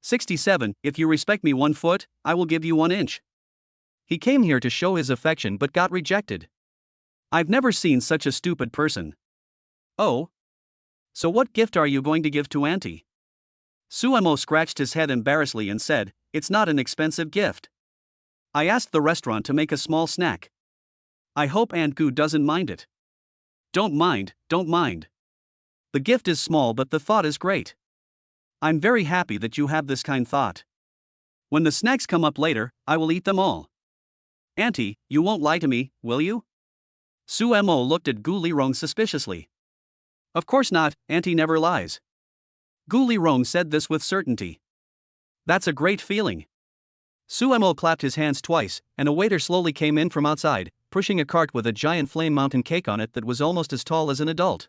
67, if you respect me 1 foot, I will give you 1 inch. He came here to show his affection but got rejected. I've never seen such a stupid person. Oh? So what gift are you going to give to Auntie? Sumo scratched his head embarrassedly and said, "It's not an expensive gift. I asked the restaurant to make a small snack. I hope Aunt Gu doesn't mind it." Don't mind. The gift is small but the thought is great. I'm very happy that you have this kind thought. When the snacks come up later, I will eat them all. Auntie, you won't lie to me, will you? Sumo looked at Gouli suspiciously. Of course not, Auntie never lies. Gouli Rong said this with certainty. That's a great feeling. Suemo clapped his hands twice, and a waiter slowly came in from outside, pushing a cart with a giant flame mountain cake on it that was almost as tall as an adult.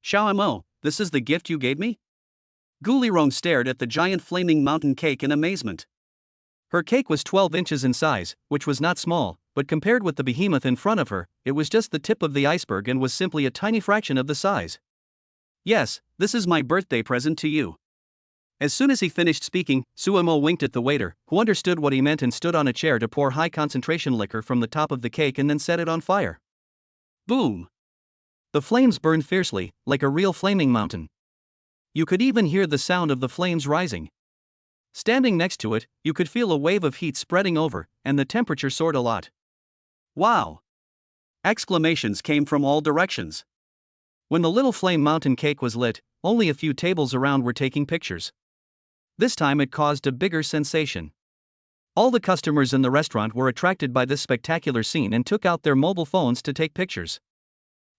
Xiaomo, this is the gift you gave me? Gouli Rong stared at the giant flaming mountain cake in amazement. Her cake was 12 inches in size, which was not small, but compared with the behemoth in front of her, it was just the tip of the iceberg and was simply a tiny fraction of the size. Yes, this is my birthday present to you. As soon as he finished speaking, Suemo winked at the waiter, who understood what he meant and stood on a chair to pour high concentration liquor from the top of the cake and then set it on fire. Boom! The flames burned fiercely, like a real flaming mountain. You could even hear the sound of the flames rising. Standing next to it, you could feel a wave of heat spreading over, and the temperature soared a lot. Wow! Exclamations came from all directions. When the little flame mountain cake was lit, only a few tables around were taking pictures. This time it caused a bigger sensation. All the customers in the restaurant were attracted by this spectacular scene and took out their mobile phones to take pictures.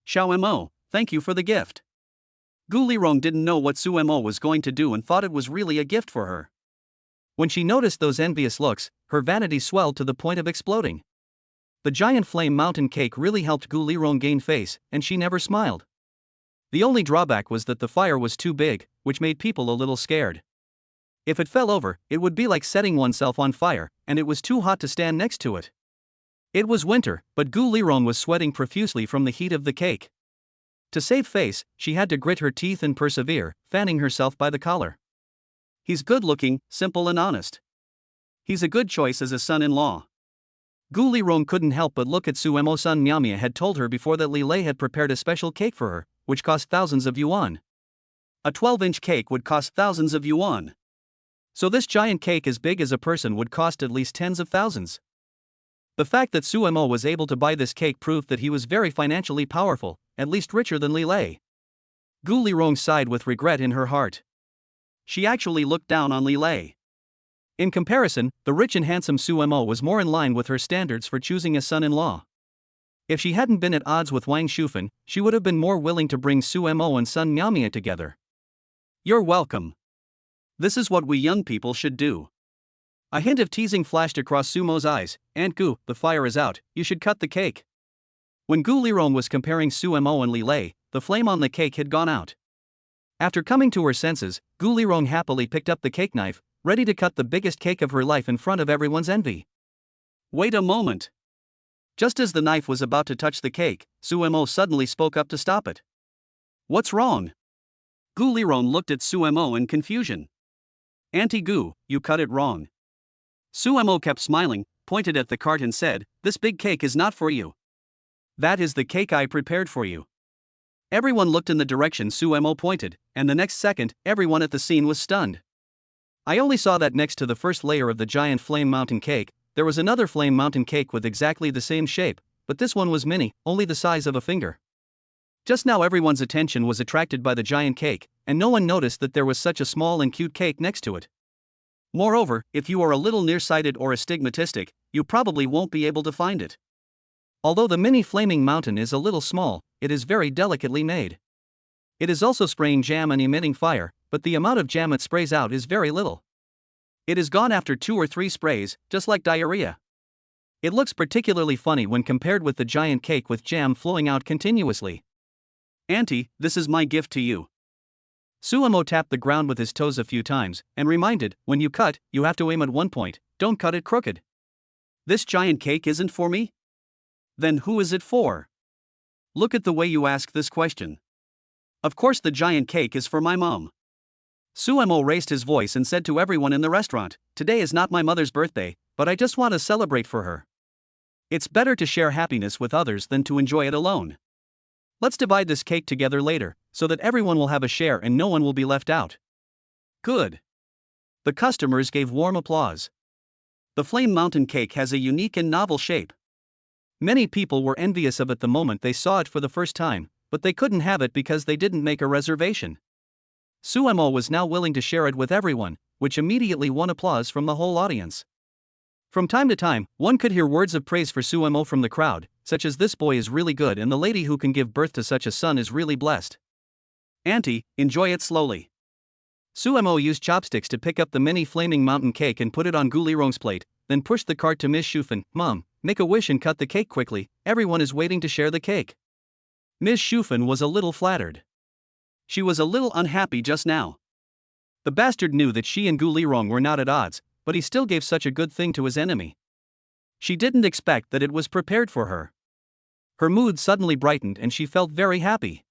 Xiaomo, thank you for the gift. Gouli Rong didn't know what Suemo was going to do and thought it was really a gift for her. When she noticed those envious looks, her vanity swelled to the point of exploding. The giant flame mountain cake really helped Gouli Rong gain face, and she never smiled. The only drawback was that the fire was too big, which made people a little scared. If it fell over, it would be like setting oneself on fire, and it was too hot to stand next to it. It was winter, but Gouli Rong was sweating profusely from the heat of the cake. To save face, she had to grit her teeth and persevere, fanning herself by the collar. He's good-looking, simple and honest. He's a good choice as a son-in-law. Gouli Rong couldn't help but look at Suemo's son Miamia had told her before that Lelay had prepared a special cake for her, which cost thousands of yuan. A 12-inch cake would cost thousands of yuan. So this giant cake as big as a person would cost at least tens of thousands. The fact that Suemo was able to buy this cake proved that he was very financially powerful, at least richer than Lelay. Gouli Rong sighed with regret in her heart. She actually looked down on Lelay. In comparison, the rich and handsome Suemo was more in line with her standards for choosing a son-in-law. If she hadn't been at odds with Wang Shufan, she would have been more willing to bring Suemo and son Miamia together. You're welcome. This is what we young people should do. A hint of teasing flashed across Sumo's eyes. Aunt Gu, the fire is out, you should cut the cake. When Gouli Rong was comparing Suemo and Lelay, the flame on the cake had gone out. After coming to her senses, Gouli Rong happily picked up the cake knife, ready to cut the biggest cake of her life in front of everyone's envy. Wait a moment. Just as the knife was about to touch the cake, Suemo suddenly spoke up to stop it. What's wrong? Gouli Rong looked at Suemo in confusion. Auntie Gu, you cut it wrong. Suemo kept smiling, pointed at the cart and said, this big cake is not for you. That is the cake I prepared for you. Everyone looked in the direction Suemo pointed, and the next second, everyone at the scene was stunned. I only saw that next to the first layer of the giant flame mountain cake, there was another flame mountain cake with exactly the same shape, but this one was mini, only the size of a finger. Just now everyone's attention was attracted by the giant cake, and no one noticed that there was such a small and cute cake next to it. Moreover, if you are a little nearsighted or astigmatistic, you probably won't be able to find it. Although the mini flaming mountain is a little small, it is very delicately made. It is also spraying jam and emitting fire, but the amount of jam it sprays out is very little. It is gone after 2 or 3 sprays, just like diarrhea. It looks particularly funny when compared with the giant cake with jam flowing out continuously. Auntie, this is my gift to you. Suemo tapped the ground with his toes a few times, and reminded, when you cut, you have to aim at one point, don't cut it crooked. This giant cake isn't for me? Then who is it for? Look at the way you ask this question. Of course the giant cake is for my mom. Suemo raised his voice and said to everyone in the restaurant, today is not my mother's birthday, but I just want to celebrate for her. It's better to share happiness with others than to enjoy it alone. Let's divide this cake together later, so that everyone will have a share and no one will be left out. Good. The customers gave warm applause. The flame mountain cake has a unique and novel shape. Many people were envious of it the moment they saw it for the first time, but they couldn't have it because they didn't make a reservation. Suemo was now willing to share it with everyone, which immediately won applause from the whole audience. From time to time, one could hear words of praise for Suemo from the crowd, such as this boy is really good and the lady who can give birth to such a son is really blessed. Auntie, enjoy it slowly. Suemo used chopsticks to pick up the mini flaming mountain cake and put it on Gouli plate, then pushed the cart to Miss Shufen. Mom, make a wish and cut the cake quickly, everyone is waiting to share the cake. Miss Shufen was a little flattered. She was a little unhappy just now. The bastard knew that she and Gouli were not at odds, but he still gave such a good thing to his enemy. She didn't expect that it was prepared for her. Her mood suddenly brightened and she felt very happy.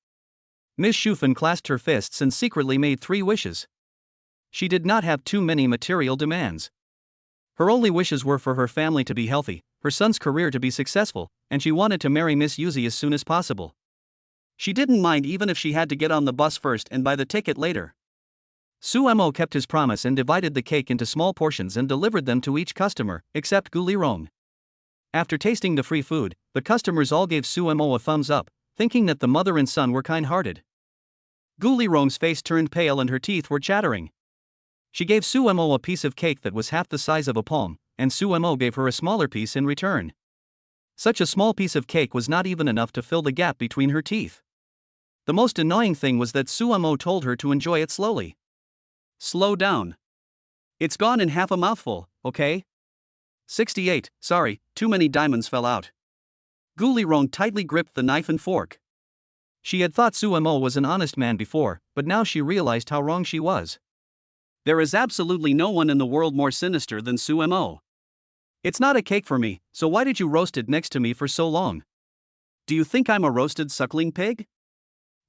Miss Shufen clasped her fists and secretly made 3 wishes. She did not have too many material demands. Her only wishes were for her family to be healthy, her son's career to be successful, and she wanted to marry Miss Yuzi as soon as possible. She didn't mind even if she had to get on the bus first and buy the ticket later. Suemo kept his promise and divided the cake into small portions and delivered them to each customer, except Gouli. After tasting the free food, the customers all gave Suemo a thumbs up, thinking that the mother and son were kind-hearted. Gouli face turned pale and her teeth were chattering. She gave Suemo a piece of cake that was half the size of a palm, and Suemo gave her a smaller piece in return. Such a small piece of cake was not even enough to fill the gap between her teeth. The most annoying thing was that Suemo told her to enjoy it slowly. Slow down. It's gone in half a mouthful, okay? 68, sorry, too many diamonds fell out. Gouli tightly gripped the knife and fork. She had thought Suemo was an honest man before, but now she realized how wrong she was. There is absolutely no one in the world more sinister than Suemo. It's not a cake for me, so why did you roast it next to me for so long? Do you think I'm a roasted suckling pig?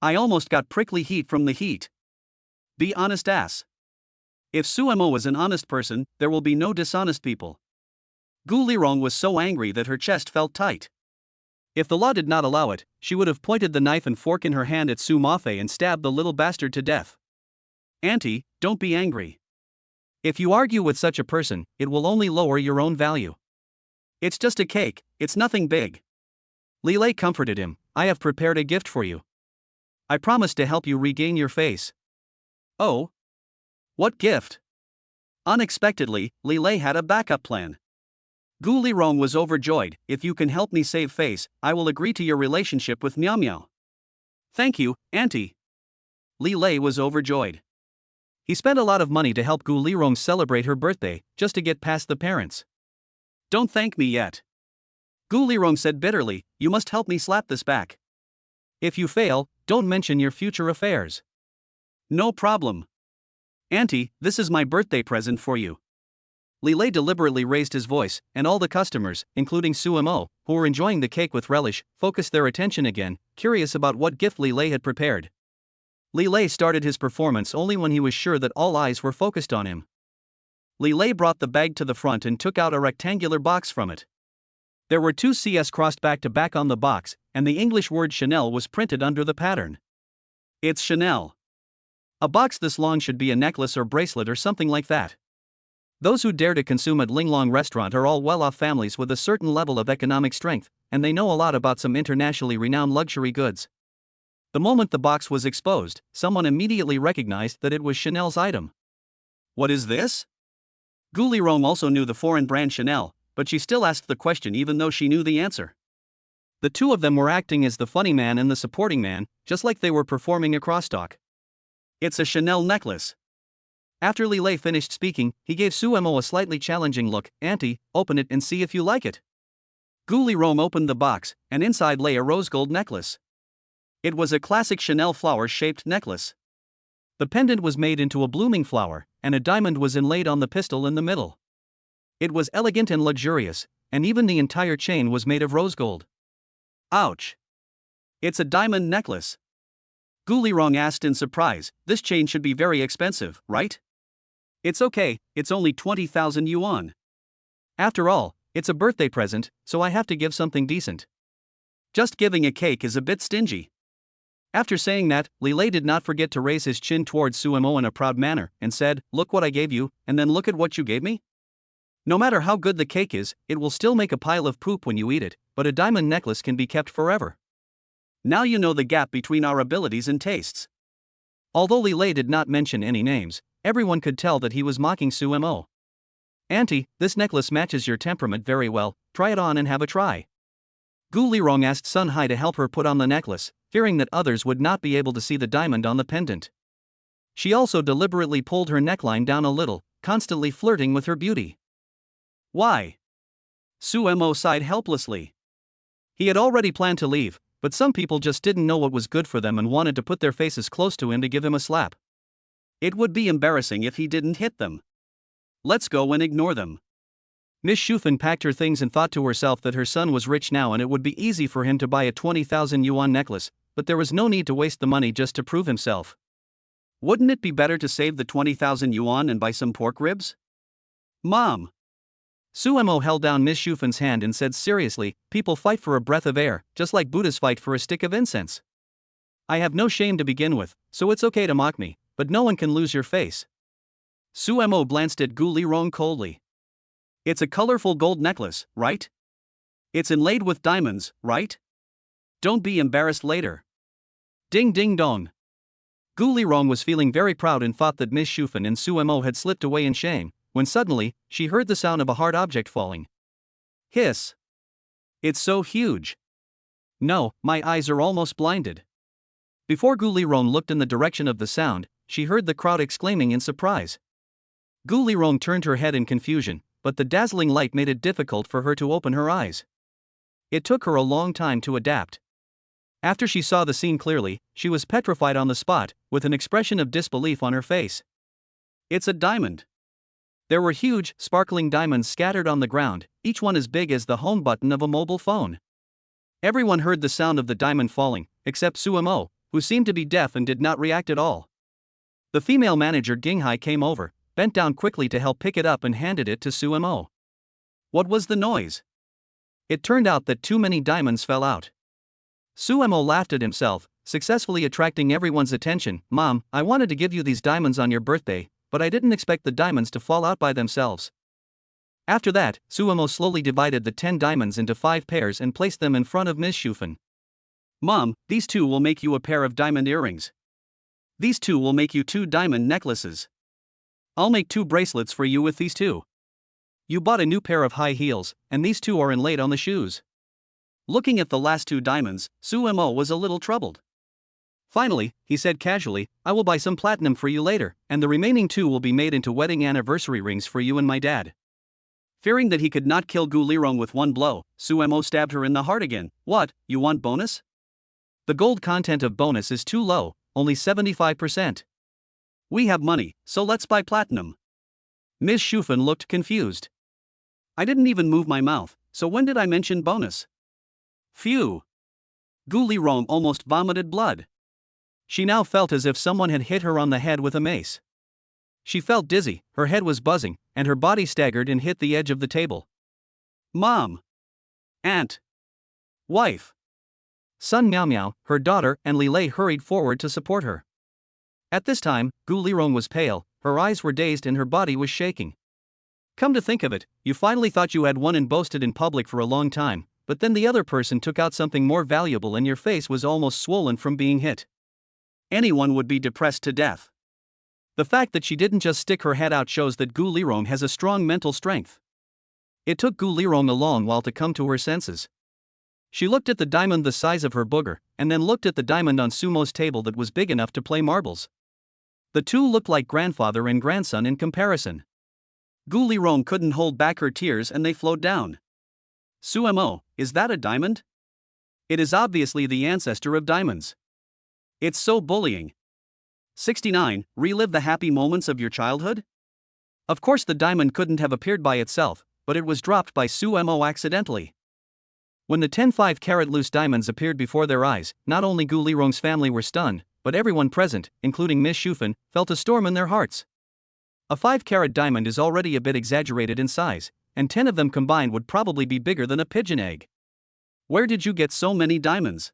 I almost got prickly heat from the heat. Be honest, ass. If Suemo was an honest person, there will be no dishonest people. Gouli was so angry that her chest felt tight. If the law did not allow it, she would have pointed the knife and fork in her hand at Su Mafe and stabbed the little bastard to death. Auntie, don't be angry. If you argue with such a person, it will only lower your own value. It's just a cake, it's nothing big. Lelay comforted him. I have prepared a gift for you. I promise to help you regain your face. Oh? What gift? Unexpectedly, Lelay had a backup plan. Gouli was overjoyed. If you can help me save face, I will agree to your relationship with Meow Meow. Thank you, Auntie. Lelay was overjoyed. He spent a lot of money to help Gouli celebrate her birthday, just to get past the parents. Don't thank me yet. Gouli said bitterly, you must help me slap this back. If you fail, don't mention your future affairs. No problem. Auntie, this is my birthday present for you. Lelay deliberately raised his voice, and all the customers, including Suemo, who were enjoying the cake with relish, focused their attention again, curious about what gift Lelay had prepared. Lelay started his performance only when he was sure that all eyes were focused on him. Lelay brought the bag to the front and took out a rectangular box from it. There were 2 Cs crossed back to back on the box, and the English word Chanel was printed under the pattern. It's Chanel. A box this long should be a necklace or bracelet or something like that. Those who dare to consume at Linglong restaurant are all well-off families with a certain level of economic strength, and they know a lot about some internationally renowned luxury goods. The moment the box was exposed, someone immediately recognized that it was Chanel's item. What is this? Gouli also knew the foreign brand Chanel, but she still asked the question even though she knew the answer. The two of them were acting as the funny man and the supporting man, just like they were performing a crosstalk. It's a Chanel necklace. After Lelay finished speaking, he gave Suemo a slightly challenging look. Auntie, open it and see if you like it. Gouli opened the box, and inside lay a rose gold necklace. It was a classic Chanel flower-shaped necklace. The pendant was made into a blooming flower, and a diamond was inlaid on the pistil in the middle. It was elegant and luxurious, and even the entire chain was made of rose gold. Ouch! It's a diamond necklace. Gouli asked in surprise, this chain should be very expensive, right? It's okay, it's only 20,000 yuan. After all, it's a birthday present, so I have to give something decent. Just giving a cake is a bit stingy. After saying that, Lelay did not forget to raise his chin towards Suemo in a proud manner, and said, look what I gave you, and then look at what you gave me? No matter how good the cake is, it will still make a pile of poop when you eat it, but a diamond necklace can be kept forever. Now you know the gap between our abilities and tastes. Although Lelay did not mention any names, everyone could tell that he was mocking Suemo. Auntie, this necklace matches your temperament very well, try it on and have a try. Gouli Rong asked Sun Hai to help her put on the necklace, fearing that others would not be able to see the diamond on the pendant. She also deliberately pulled her neckline down a little, constantly flirting with her beauty. Why? Su Mo sighed helplessly. He had already planned to leave, but some people just didn't know what was good for them and wanted to put their faces close to him to give him a slap. It would be embarrassing if he didn't hit them. Let's go and ignore them. Miss Shufan packed her things and thought to herself that her son was rich now and it would be easy for him to buy a 20,000 yuan necklace, but there was no need to waste the money just to prove himself. Wouldn't it be better to save the 20,000 yuan and buy some pork ribs? Mom! Su Mo held down Miss Shufan's hand and said seriously, people fight for a breath of air, just like Buddhas fight for a stick of incense. I have no shame to begin with, so it's okay to mock me, but no one can lose your face. Su Mo glanced at Gouli Rong coldly. It's a colorful gold necklace, right? It's inlaid with diamonds, right? Don't be embarrassed later. Ding ding dong. Gouli Rong was feeling very proud and thought that Miss Shufan and Su Mo had slipped away in shame, when suddenly, she heard the sound of a hard object falling. Hiss. It's so huge. No, my eyes are almost blinded. Before Gouli Rong looked in the direction of the sound, she heard the crowd exclaiming in surprise. Gouli Rong turned her head in confusion, but the dazzling light made it difficult for her to open her eyes. It took her a long time to adapt. After she saw the scene clearly, she was petrified on the spot, with an expression of disbelief on her face. It's a diamond. There were huge, sparkling diamonds scattered on the ground, each one as big as the home button of a mobile phone. Everyone heard the sound of the diamond falling, except Su Mo, who seemed to be deaf and did not react at all. The female manager Ginghai came over, bent down quickly to help pick it up and handed it to Su Mo. What was the noise? It turned out that too many diamonds fell out. Su Mo laughed at himself, successfully attracting everyone's attention. Mom, I wanted to give you these diamonds on your birthday, but I didn't expect the diamonds to fall out by themselves. After that, Su Mo slowly divided the 10 diamonds into 5 pairs and placed them in front of Miss Shufan. Mom, these 2 will make you a pair of diamond earrings. These 2 will make you 2 diamond necklaces. I'll make 2 bracelets for you with these 2. You bought a new pair of high heels, and these 2 are inlaid on the shoes. Looking at the last 2 diamonds, Su Mo was a little troubled. Finally, he said casually, I will buy some platinum for you later, and the remaining 2 will be made into wedding anniversary rings for you and my dad. Fearing that he could not kill Gouli Rong with one blow, Su Mo stabbed her in the heart again. What, you want bonus? The gold content of bonus is too low, only 75%. We have money, so let's buy platinum. Miss Shufan looked confused. I didn't even move my mouth, so when did I mention bonus? Phew. Gouli Rong almost vomited blood. She now felt as if someone had hit her on the head with a mace. She felt dizzy, her head was buzzing, and her body staggered and hit the edge of the table. Mom! Aunt! Wife! Sun Miao Miao, her daughter, and Lelay hurried forward to support her. At this time, Gouli Rong was pale, her eyes were dazed and her body was shaking. Come to think of it, you finally thought you had won and boasted in public for a long time, but then the other person took out something more valuable and your face was almost swollen from being hit. Anyone would be depressed to death. The fact that she didn't just stick her head out shows that Gouli Rong has a strong mental strength. It took Gouli Rong a long while to come to her senses. She looked at the diamond the size of her booger, and then looked at the diamond on Sumo's table that was big enough to play marbles. The two looked like grandfather and grandson in comparison. Gouli Rong couldn't hold back her tears and they flowed down. Su Mo, is that a diamond? It is obviously the ancestor of diamonds. It's so bullying. 69. Relive the happy moments of your childhood? Of course the diamond couldn't have appeared by itself, but it was dropped by Su Mo accidentally. When the 10 5-carat loose diamonds appeared before their eyes, not only Gouli Rong's family were stunned, but everyone present, including Miss Shufan, felt a storm in their hearts. A 5-carat diamond is already a bit exaggerated in size, and 10 of them combined would probably be bigger than a pigeon egg. Where did you get so many diamonds?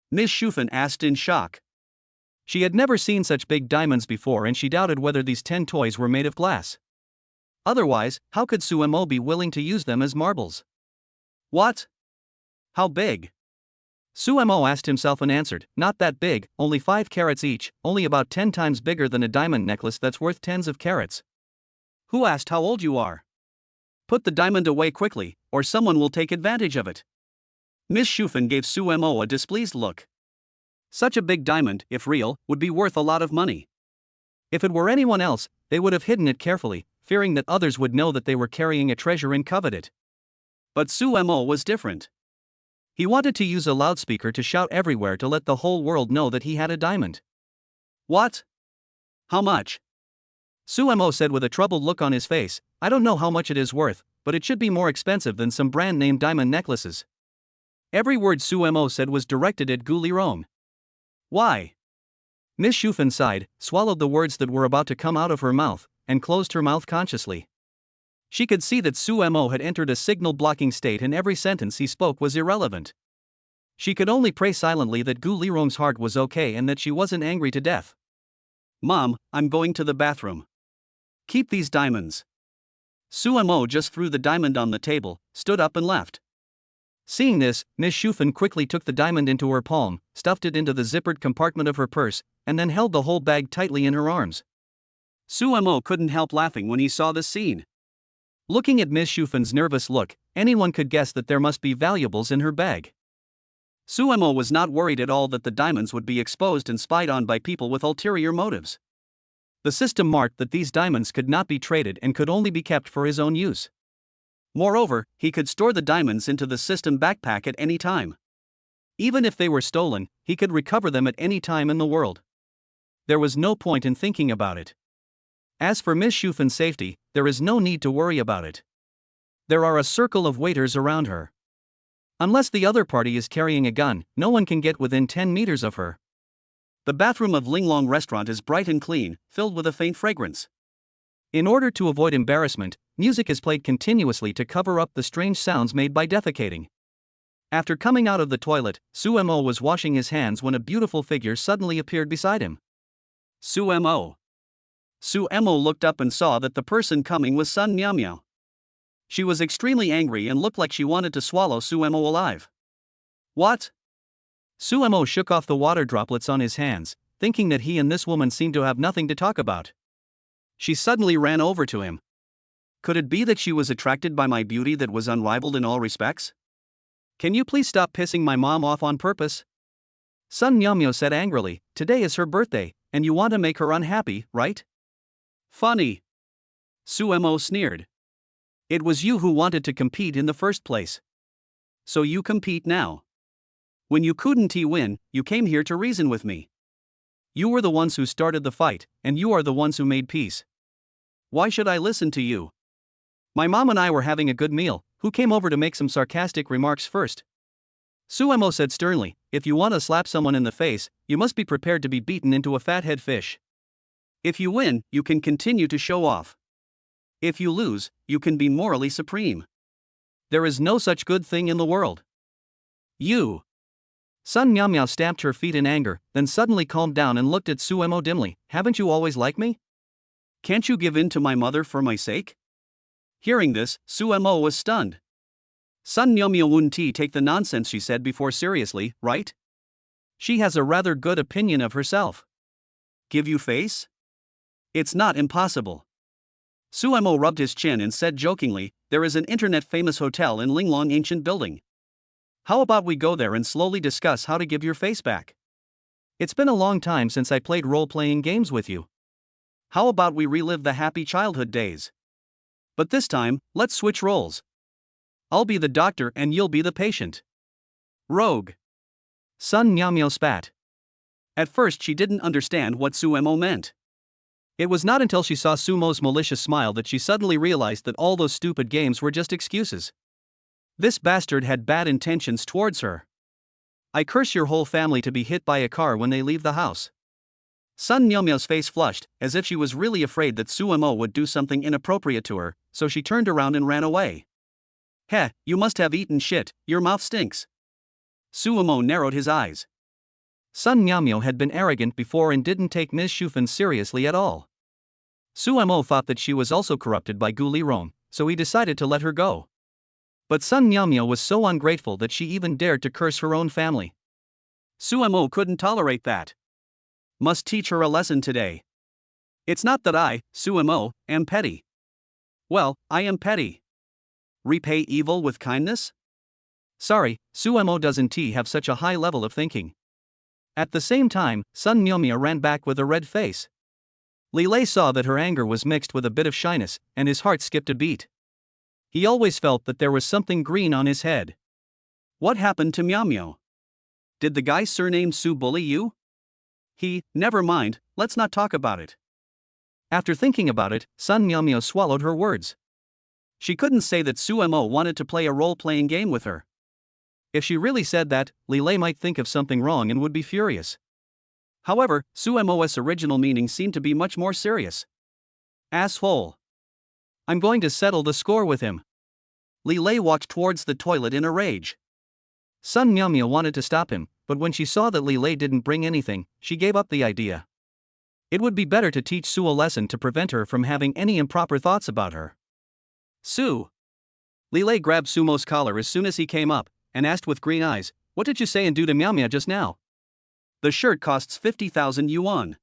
Miss Shufan asked in shock. She had never seen such big diamonds before and she doubted whether these 10 toys were made of glass. Otherwise, how could Su Mo be willing to use them as marbles? What? How big? Su Mo asked himself and answered, not that big, only 5 carats each, only about 10 times bigger than a diamond necklace that's worth tens of carats. Who asked how old you are? Put the diamond away quickly, or someone will take advantage of it. Miss Shufen gave Sumo a displeased look. Such a big diamond, if real, would be worth a lot of money. If it were anyone else, they would have hidden it carefully, fearing that others would know that they were carrying a treasure and covet it. But Sumo was different. He wanted to use a loudspeaker to shout everywhere to let the whole world know that he had a diamond. What? How much? Sumo said with a troubled look on his face, I don't know how much it is worth, but it should be more expensive than some brand-name diamond necklaces. Every word Sumo said was directed at Gouli. Why? Miss Shufen sighed, swallowed the words that were about to come out of her mouth, and closed her mouth consciously. She could see that Sumo had entered a signal-blocking state and every sentence he spoke was irrelevant. She could only pray silently that Gouli's heart was okay and that she wasn't angry to death. Mom, I'm going to the bathroom. Keep these diamonds. Sumo just threw the diamond on the table, stood up and left. Seeing this, Miss Shufen quickly took the diamond into her palm, stuffed it into the zippered compartment of her purse, and then held the whole bag tightly in her arms. Sumo couldn't help laughing when he saw this scene. Looking at Miss Shufen's nervous look, anyone could guess that there must be valuables in her bag. Sumo was not worried at all that the diamonds would be exposed and spied on by people with ulterior motives. The system marked that these diamonds could not be traded and could only be kept for his own use. Moreover, he could store the diamonds into the system backpack at any time. Even if they were stolen, he could recover them at any time in the world. There was no point in thinking about it. As for Miss Shufen's safety, there is no need to worry about it. There are a circle of waiters around her. Unless the other party is carrying a gun, no one can get within 10 meters of her. The bathroom of Linglong restaurant is bright and clean, filled with a faint fragrance. In order to avoid embarrassment, music is played continuously to cover up the strange sounds made by defecating. After coming out of the toilet, Sumo was washing his hands when a beautiful figure suddenly appeared beside him. Sumo. Sumo looked up and saw that the person coming was Sun Miao. She was extremely angry and looked like she wanted to swallow Sumo alive. What? Sumo shook off the water droplets on his hands, thinking that he and this woman seemed to have nothing to talk about. She suddenly ran over to him. Could it be that she was attracted by my beauty that was unrivaled in all respects? Can you please stop pissing my mom off on purpose? Sun Miao said angrily, today is her birthday, and you want to make her unhappy, right? Funny. Sumo sneered. It was you who wanted to compete in the first place. So you compete now. When you couldn't win, you came here to reason with me. You were the ones who started the fight, and you are the ones who made peace. Why should I listen to you? My mom and I were having a good meal. Who came over to make some sarcastic remarks first? Sumo said sternly, if you want to slap someone in the face, you must be prepared to be beaten into a fathead fish. If you win, you can continue to show off. If you lose, you can be morally supreme. There is no such good thing in the world. You. Sun Miao stamped her feet in anger, then suddenly calmed down and looked at Sumo dimly. Haven't you always liked me? Can't you give in to my mother for my sake? Hearing this, Sumo was stunned. Sun Miao wouldn't take the nonsense she said before seriously, right? She has a rather good opinion of herself. Give you face? It's not impossible. Sumo rubbed his chin and said jokingly, there is an internet-famous hotel in Linglong ancient building. How about we go there and slowly discuss how to give your face back? It's been a long time since I played role-playing games with you. How about we relive the happy childhood days? But this time, let's switch roles. I'll be the doctor and you'll be the patient. Rogue. Sun Miao spat. At first she didn't understand what Sumo meant. It was not until she saw Sumo's malicious smile that she suddenly realized that all those stupid games were just excuses. This bastard had bad intentions towards her. I curse your whole family to be hit by a car when they leave the house. Sun Miao's face flushed, as if she was really afraid that Sumo would do something inappropriate to her, so she turned around and ran away. Heh, you must have eaten shit, your mouth stinks. Sumo narrowed his eyes. Sun Miao had been arrogant before and didn't take Ms. Shufen seriously at all. Sumo thought that she was also corrupted by Gouli, so he decided to let her go. But Sun Miao was so ungrateful that she even dared to curse her own family. Sumo couldn't tolerate that. Must teach her a lesson today. It's not that I, Sumo, am petty. Well, I am petty. Repay evil with kindness? Sorry, Sumo doesn't have such a high level of thinking. At the same time, Sun Myomya ran back with a red face. Lelay saw that her anger was mixed with a bit of shyness, and his heart skipped a beat. He always felt that there was something green on his head. What happened to Myomyo? Did the guy surnamed Su bully you? Never mind, let's not talk about it. After thinking about it, Sun Myomyo swallowed her words. She couldn't say that Sumo wanted to play a role-playing game with her. If she really said that, Lelay might think of something wrong and would be furious. However, Sumo's original meaning seemed to be much more serious. Asshole. I'm going to settle the score with him. Lelay walked towards the toilet in a rage. Sun Myomya wanted to stop him, but when she saw that Lelay didn't bring anything, she gave up the idea. It would be better to teach Su a lesson to prevent her from having any improper thoughts about her. Su. Lelay grabbed Sumo's collar as soon as he came up, and asked with green eyes, "What did you say and do to Myomya just now?" "The shirt costs 50,000 yuan.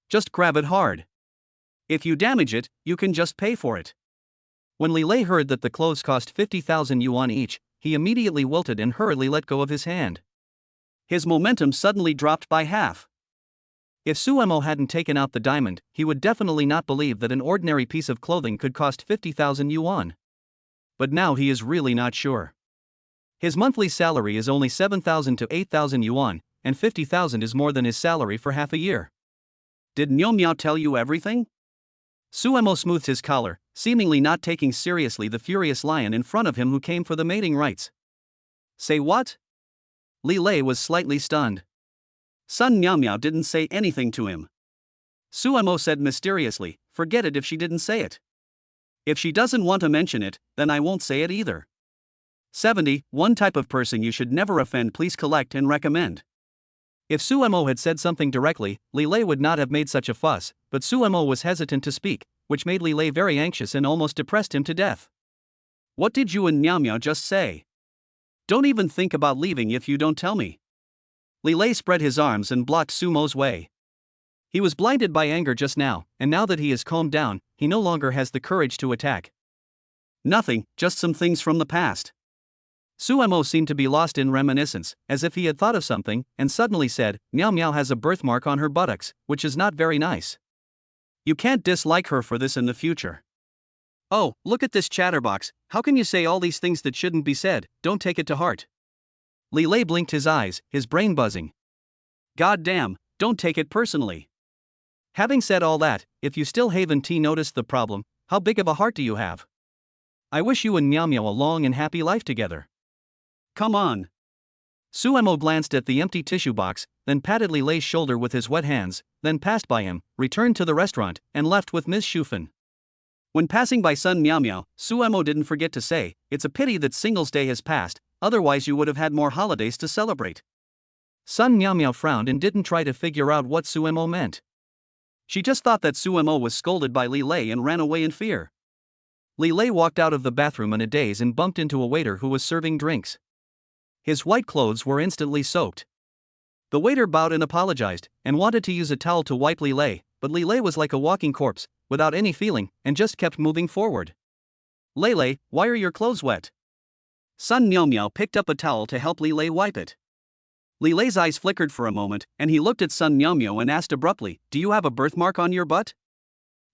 Just grab it hard. If you damage it, you can just pay for it." When Lelay heard that the clothes cost 50,000 yuan each, he immediately wilted and hurriedly let go of his hand. His momentum suddenly dropped by half. If Sumo hadn't taken out the diamond, he would definitely not believe that an ordinary piece of clothing could cost 50,000 yuan. But now he is really not sure. His monthly salary is only 7,000 to 8,000 yuan, and 50,000 is more than his salary for half a year. "Did Myomya tell you everything?" Sumo smoothed his collar, seemingly not taking seriously the furious lion in front of him who came for the mating rights. "Say what?" Lelay was slightly stunned. Sun Myomya didn't say anything to him. Sumo said mysteriously, "Forget it if she didn't say it. If she doesn't want to mention it, then I won't say it either." 70. One type of person you should never offend. Please collect and recommend. If Sumo had said something directly, Lelay would not have made such a fuss, but Sumo was hesitant to speak, which made Lelay very anxious and almost depressed him to death. "What did you and Myomya just say? Don't even think about leaving if you don't tell me." Lelay spread his arms and blocked Sumo's way. He was blinded by anger just now, and now that he is calmed down, he no longer has the courage to attack. "Nothing, just some things from the past." Sumo seemed to be lost in reminiscence, as if he had thought of something, and suddenly said, "Myomya has a birthmark on her buttocks, which is not very nice. You can't dislike her for this in the future." "Oh, look at this chatterbox, how can you say all these things that shouldn't be said? Don't take it to heart." Lelay blinked his eyes, his brain buzzing. "God damn, don't take it personally. Having said all that, if you still haven't noticed the problem, how big of a heart do you have? I wish you and Myomya a long and happy life together. Come on." Sumo glanced at the empty tissue box, then patted Lelay's shoulder with his wet hands, then passed by him, returned to the restaurant, and left with Ms. Shufan. When passing by Sun Myomya, Sumo didn't forget to say, "It's a pity that Singles Day has passed, otherwise you would have had more holidays to celebrate." Sun Myomya frowned and didn't try to figure out what Sumo meant. She just thought that Sumo was scolded by Lelay and ran away in fear. Lelay walked out of the bathroom in a daze and bumped into a waiter who was serving drinks. His white clothes were instantly soaked. The waiter bowed and apologized, and wanted to use a towel to wipe Lelay, but Lelay was like a walking corpse, without any feeling, and just kept moving forward. "Lelay, why are your clothes wet?" Sun Myomya picked up a towel to help Lelay wipe it. Lelay's eyes flickered for a moment, and he looked at Sun Myomya and asked abruptly, "Do you have a birthmark on your butt?"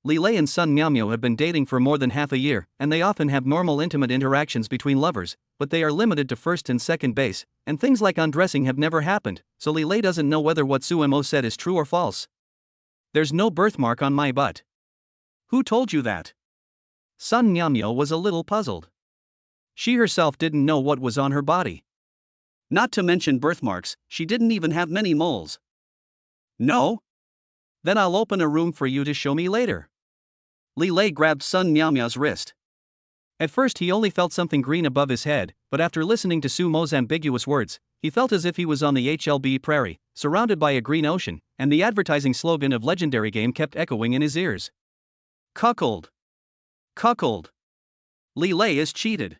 Lelay and Sun Myomya have been dating for more than half a year, and they often have normal intimate interactions between lovers, but they are limited to first and second base, and things like undressing have never happened, so Lelay doesn't know whether what Sumo said is true or false. "There's no birthmark on my butt." "Who told you that?" Sun Myomya was a little puzzled. She herself didn't know what was on her body. Not to mention birthmarks, she didn't even have many moles. "No? Then I'll open a room for you to show me later." Lelay grabbed Sun Myomya's wrist. At first he only felt something green above his head, but after listening to Sumo's ambiguous words, he felt as if he was on the HLB prairie, surrounded by a green ocean, and the advertising slogan of legendary game kept echoing in his ears. "Cuckold. Cuckold. Lelay is cheated.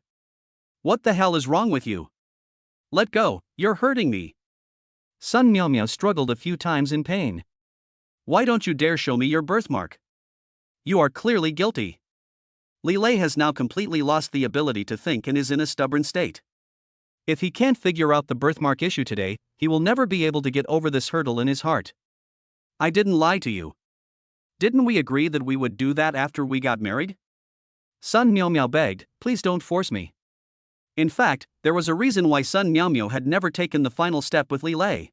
What the hell is wrong with you? Let go, you're hurting me." Sun Myomya struggled a few times in pain. "Why don't you dare show me your birthmark? You are clearly guilty." Lelay has now completely lost the ability to think and is in a stubborn state. If he can't figure out the birthmark issue today, he will never be able to get over this hurdle in his heart. I didn't lie to you. Didn't we agree that we would do that after we got married? Sun Miao begged, please don't force me. In fact, there was a reason why Sun Miao had never taken the final step with Lelay.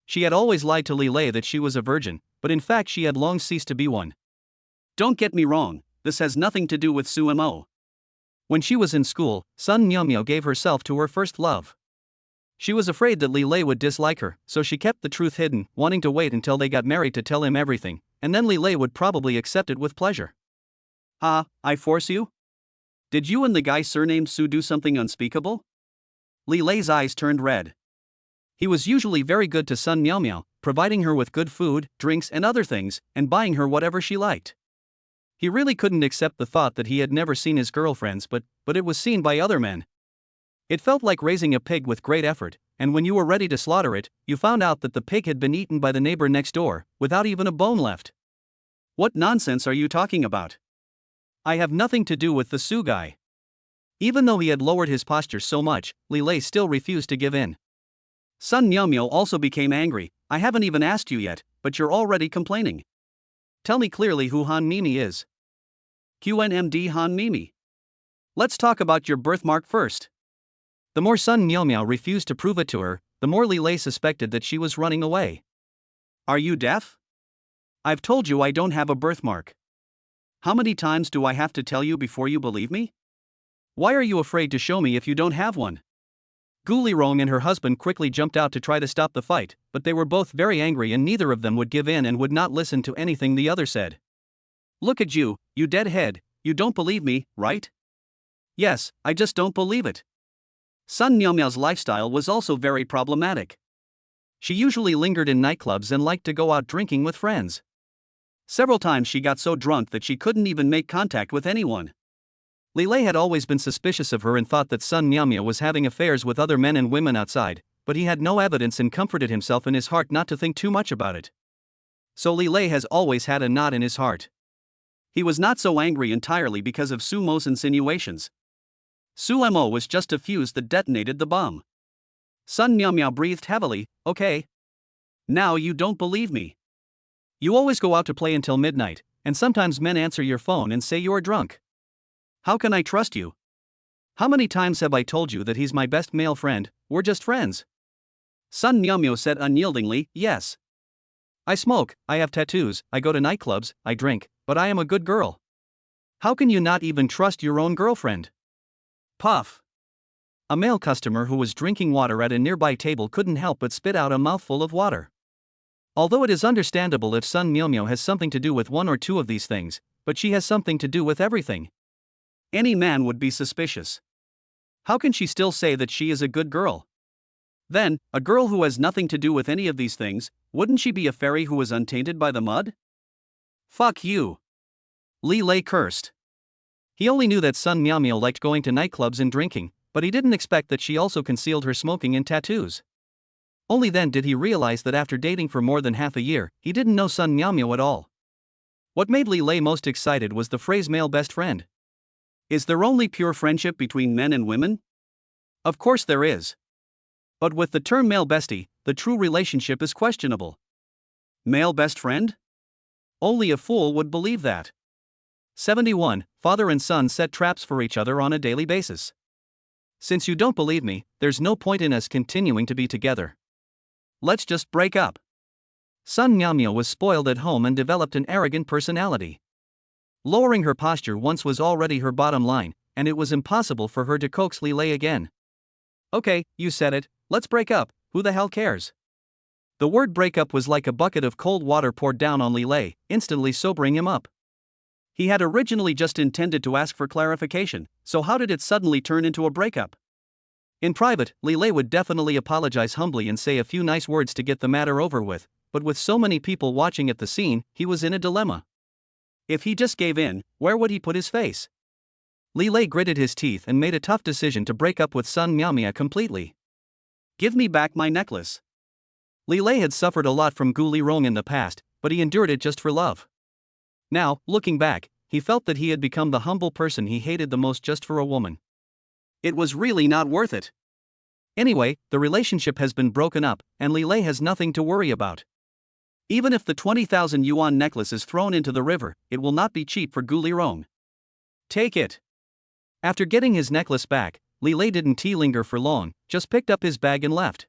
She had always lied to Lelay that she was a virgin, but in fact she had long ceased to be one. Don't get me wrong, this has nothing to do with Sumo. When she was in school, Sun Miao gave herself to her first love. She was afraid that Lelay would dislike her, so she kept the truth hidden, wanting to wait until they got married to tell him everything, and then Lelay would probably accept it with pleasure. I force you? Did you and the guy surnamed Su do something unspeakable? Lelay's eyes turned red. He was usually very good to Sun Miao, providing her with good food, drinks and other things, and buying her whatever she liked. He really couldn't accept the thought that he had never seen his girlfriends, but it was seen by other men. It felt like raising a pig with great effort, and when you were ready to slaughter it, you found out that the pig had been eaten by the neighbor next door, without even a bone left. What nonsense are you talking about? I have nothing to do with the Su guy. Even though he had lowered his posture so much, Lelay still refused to give in. Sun Miao also became angry. I haven't even asked you yet, but you're already complaining. Tell me clearly who Han Mimi is. QNMD Han Mimi. Let's talk about your birthmark first. The more Sun Miao refused to prove it to her, the more Lelay suspected that she was running away. Are you deaf? I've told you I don't have a birthmark. How many times do I have to tell you before you believe me? Why are you afraid to show me if you don't have one? Gouli and her husband quickly jumped out to try to stop the fight, but they were both very angry and neither of them would give in and would not listen to anything the other said. Look at you, you deadhead, you don't believe me, right? Yes, I just don't believe it. Sun Miao's lifestyle was also very problematic. She usually lingered in nightclubs and liked to go out drinking with friends. Several times she got so drunk that she couldn't even make contact with anyone. Lelay had always been suspicious of her and thought that Sun Miao was having affairs with other men and women outside, but he had no evidence and comforted himself in his heart not to think too much about it. So Lelay has always had a knot in his heart. He was not so angry entirely because of Sumo's insinuations. Sumo was just a fuse that detonated the bomb. Sun Miao breathed heavily. Okay. Now you don't believe me. You always go out to play until midnight, and sometimes men answer your phone and say you are drunk. How can I trust you? How many times have I told you that he's my best male friend, we're just friends? Sun Miao said unyieldingly, yes. I smoke, I have tattoos, I go to nightclubs, I drink, but I am a good girl. How can you not even trust your own girlfriend? Puff. A male customer who was drinking water at a nearby table couldn't help but spit out a mouthful of water. Although it is understandable if Sun Miao has something to do with one or two of these things, but she has something to do with everything. Any man would be suspicious. How can she still say that she is a good girl? Then, a girl who has nothing to do with any of these things, wouldn't she be a fairy who was untainted by the mud? Fuck you. Lelay cursed. He only knew that Sun Miao liked going to nightclubs and drinking, but he didn't expect that she also concealed her smoking and tattoos. Only then did he realize that after dating for more than half a year, he didn't know Sun Miao at all. What made Lelay most excited was the phrase male best friend. Is there only pure friendship between men and women? Of course there is. But with the term male bestie, the true relationship is questionable. Male best friend? Only a fool would believe that. 71. Father and son set traps for each other on a daily basis. Since you don't believe me, there's no point in us continuing to be together. Let's just break up. Sun Miao was spoiled at home and developed an arrogant personality. Lowering her posture once was already her bottom line, and it was impossible for her to coax Lelay again. Okay, you said it, let's break up, who the hell cares? The word breakup was like a bucket of cold water poured down on Lelay, instantly sobering him up. He had originally just intended to ask for clarification, so how did it suddenly turn into a breakup? In private, Lelay would definitely apologize humbly and say a few nice words to get the matter over with, but with so many people watching at the scene, he was in a dilemma. If he just gave in, where would he put his face? Lelay gritted his teeth and made a tough decision to break up with Sun Miao completely. Give me back my necklace. Lelay had suffered a lot from Gouli in the past, but he endured it just for love. Now, looking back, he felt that he had become the humble person he hated the most just for a woman. It was really not worth it. Anyway, the relationship has been broken up, and Lelay has nothing to worry about. Even if the 20,000 yuan necklace is thrown into the river, it will not be cheap for Gouli. Take it. After getting his necklace back, Lelay didn't linger for long, just picked up his bag and left.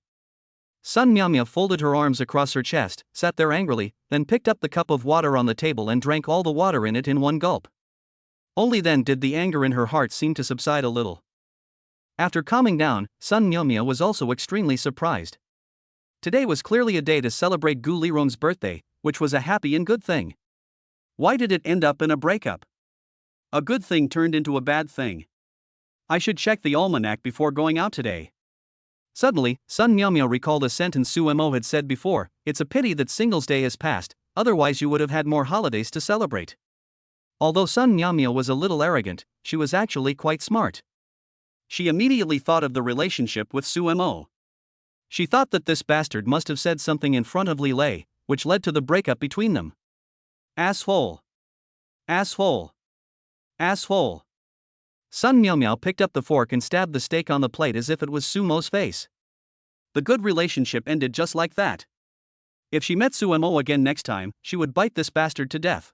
Sun Miaomia folded her arms across her chest, sat there angrily, then picked up the cup of water on the table and drank all the water in it in one gulp. Only then did the anger in her heart seem to subside a little. After calming down, Sun Miaomia was also extremely surprised. Today was clearly a day to celebrate Gouli birthday, which was a happy and good thing. Why did it end up in a breakup? A good thing turned into a bad thing. I should check the almanac before going out today. Suddenly, Sun Miaomia recalled a sentence Su Mo had said before: "It's a pity that Singles Day has passed, otherwise you would have had more holidays to celebrate." Although Sun Miaomia was a little arrogant, she was actually quite smart. She immediately thought of the relationship with Su Mo. She thought that this bastard must have said something in front of Lelay, which led to the breakup between them. Asshole. Asshole. Asshole. Sun Miaomia picked up the fork and stabbed the steak on the plate as if it was Su Mo's face. The good relationship ended just like that. If she met Su Mo again next time, she would bite this bastard to death.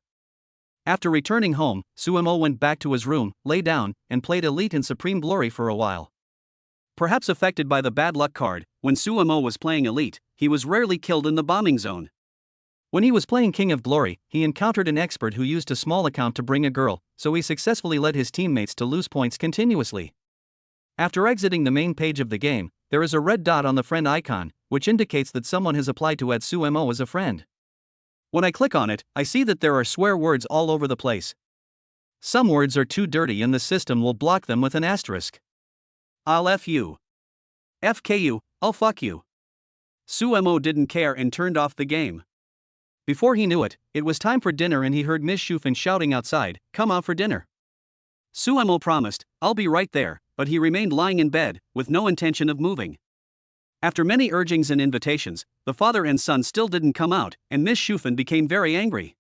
After returning home, Su Mo went back to his room, lay down, and played Elite in Supreme Glory for a while. Perhaps affected by the bad luck card, when Su Mo was playing Elite, he was rarely killed in the bombing zone. When he was playing King of Glory, he encountered an expert who used a small account to bring a girl, so he successfully led his teammates to lose points continuously. After exiting the main page of the game, there is a red dot on the friend icon, which indicates that someone has applied to add Su Mo as a friend. When I click on it, I see that there are swear words all over the place. Some words are too dirty and the system will block them with an asterisk. I'll F you. FK you, I'll fuck you. Su Mo didn't care and turned off the game. Before he knew it, it was time for dinner and he heard Miss Shufan shouting outside, "Come out for dinner." Su Mo promised, "I'll be right there," but he remained lying in bed, with no intention of moving. After many urgings and invitations, the father and son still didn't come out, and Miss Shufan became very angry.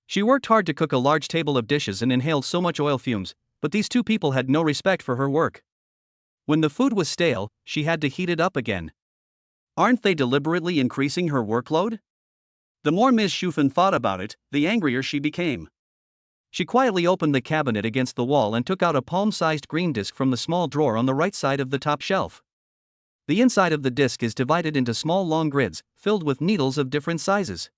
She worked hard to cook a large table of dishes and inhaled so much oil fumes, but these two people had no respect for her work. When the food was stale, she had to heat it up again. Aren't they deliberately increasing her workload? The more Ms. Shufan thought about it, the angrier she became. She quietly opened the cabinet against the wall and took out a palm-sized green disc from the small drawer on the right side of the top shelf. The inside of the disc is divided into small long grids, filled with needles of different sizes.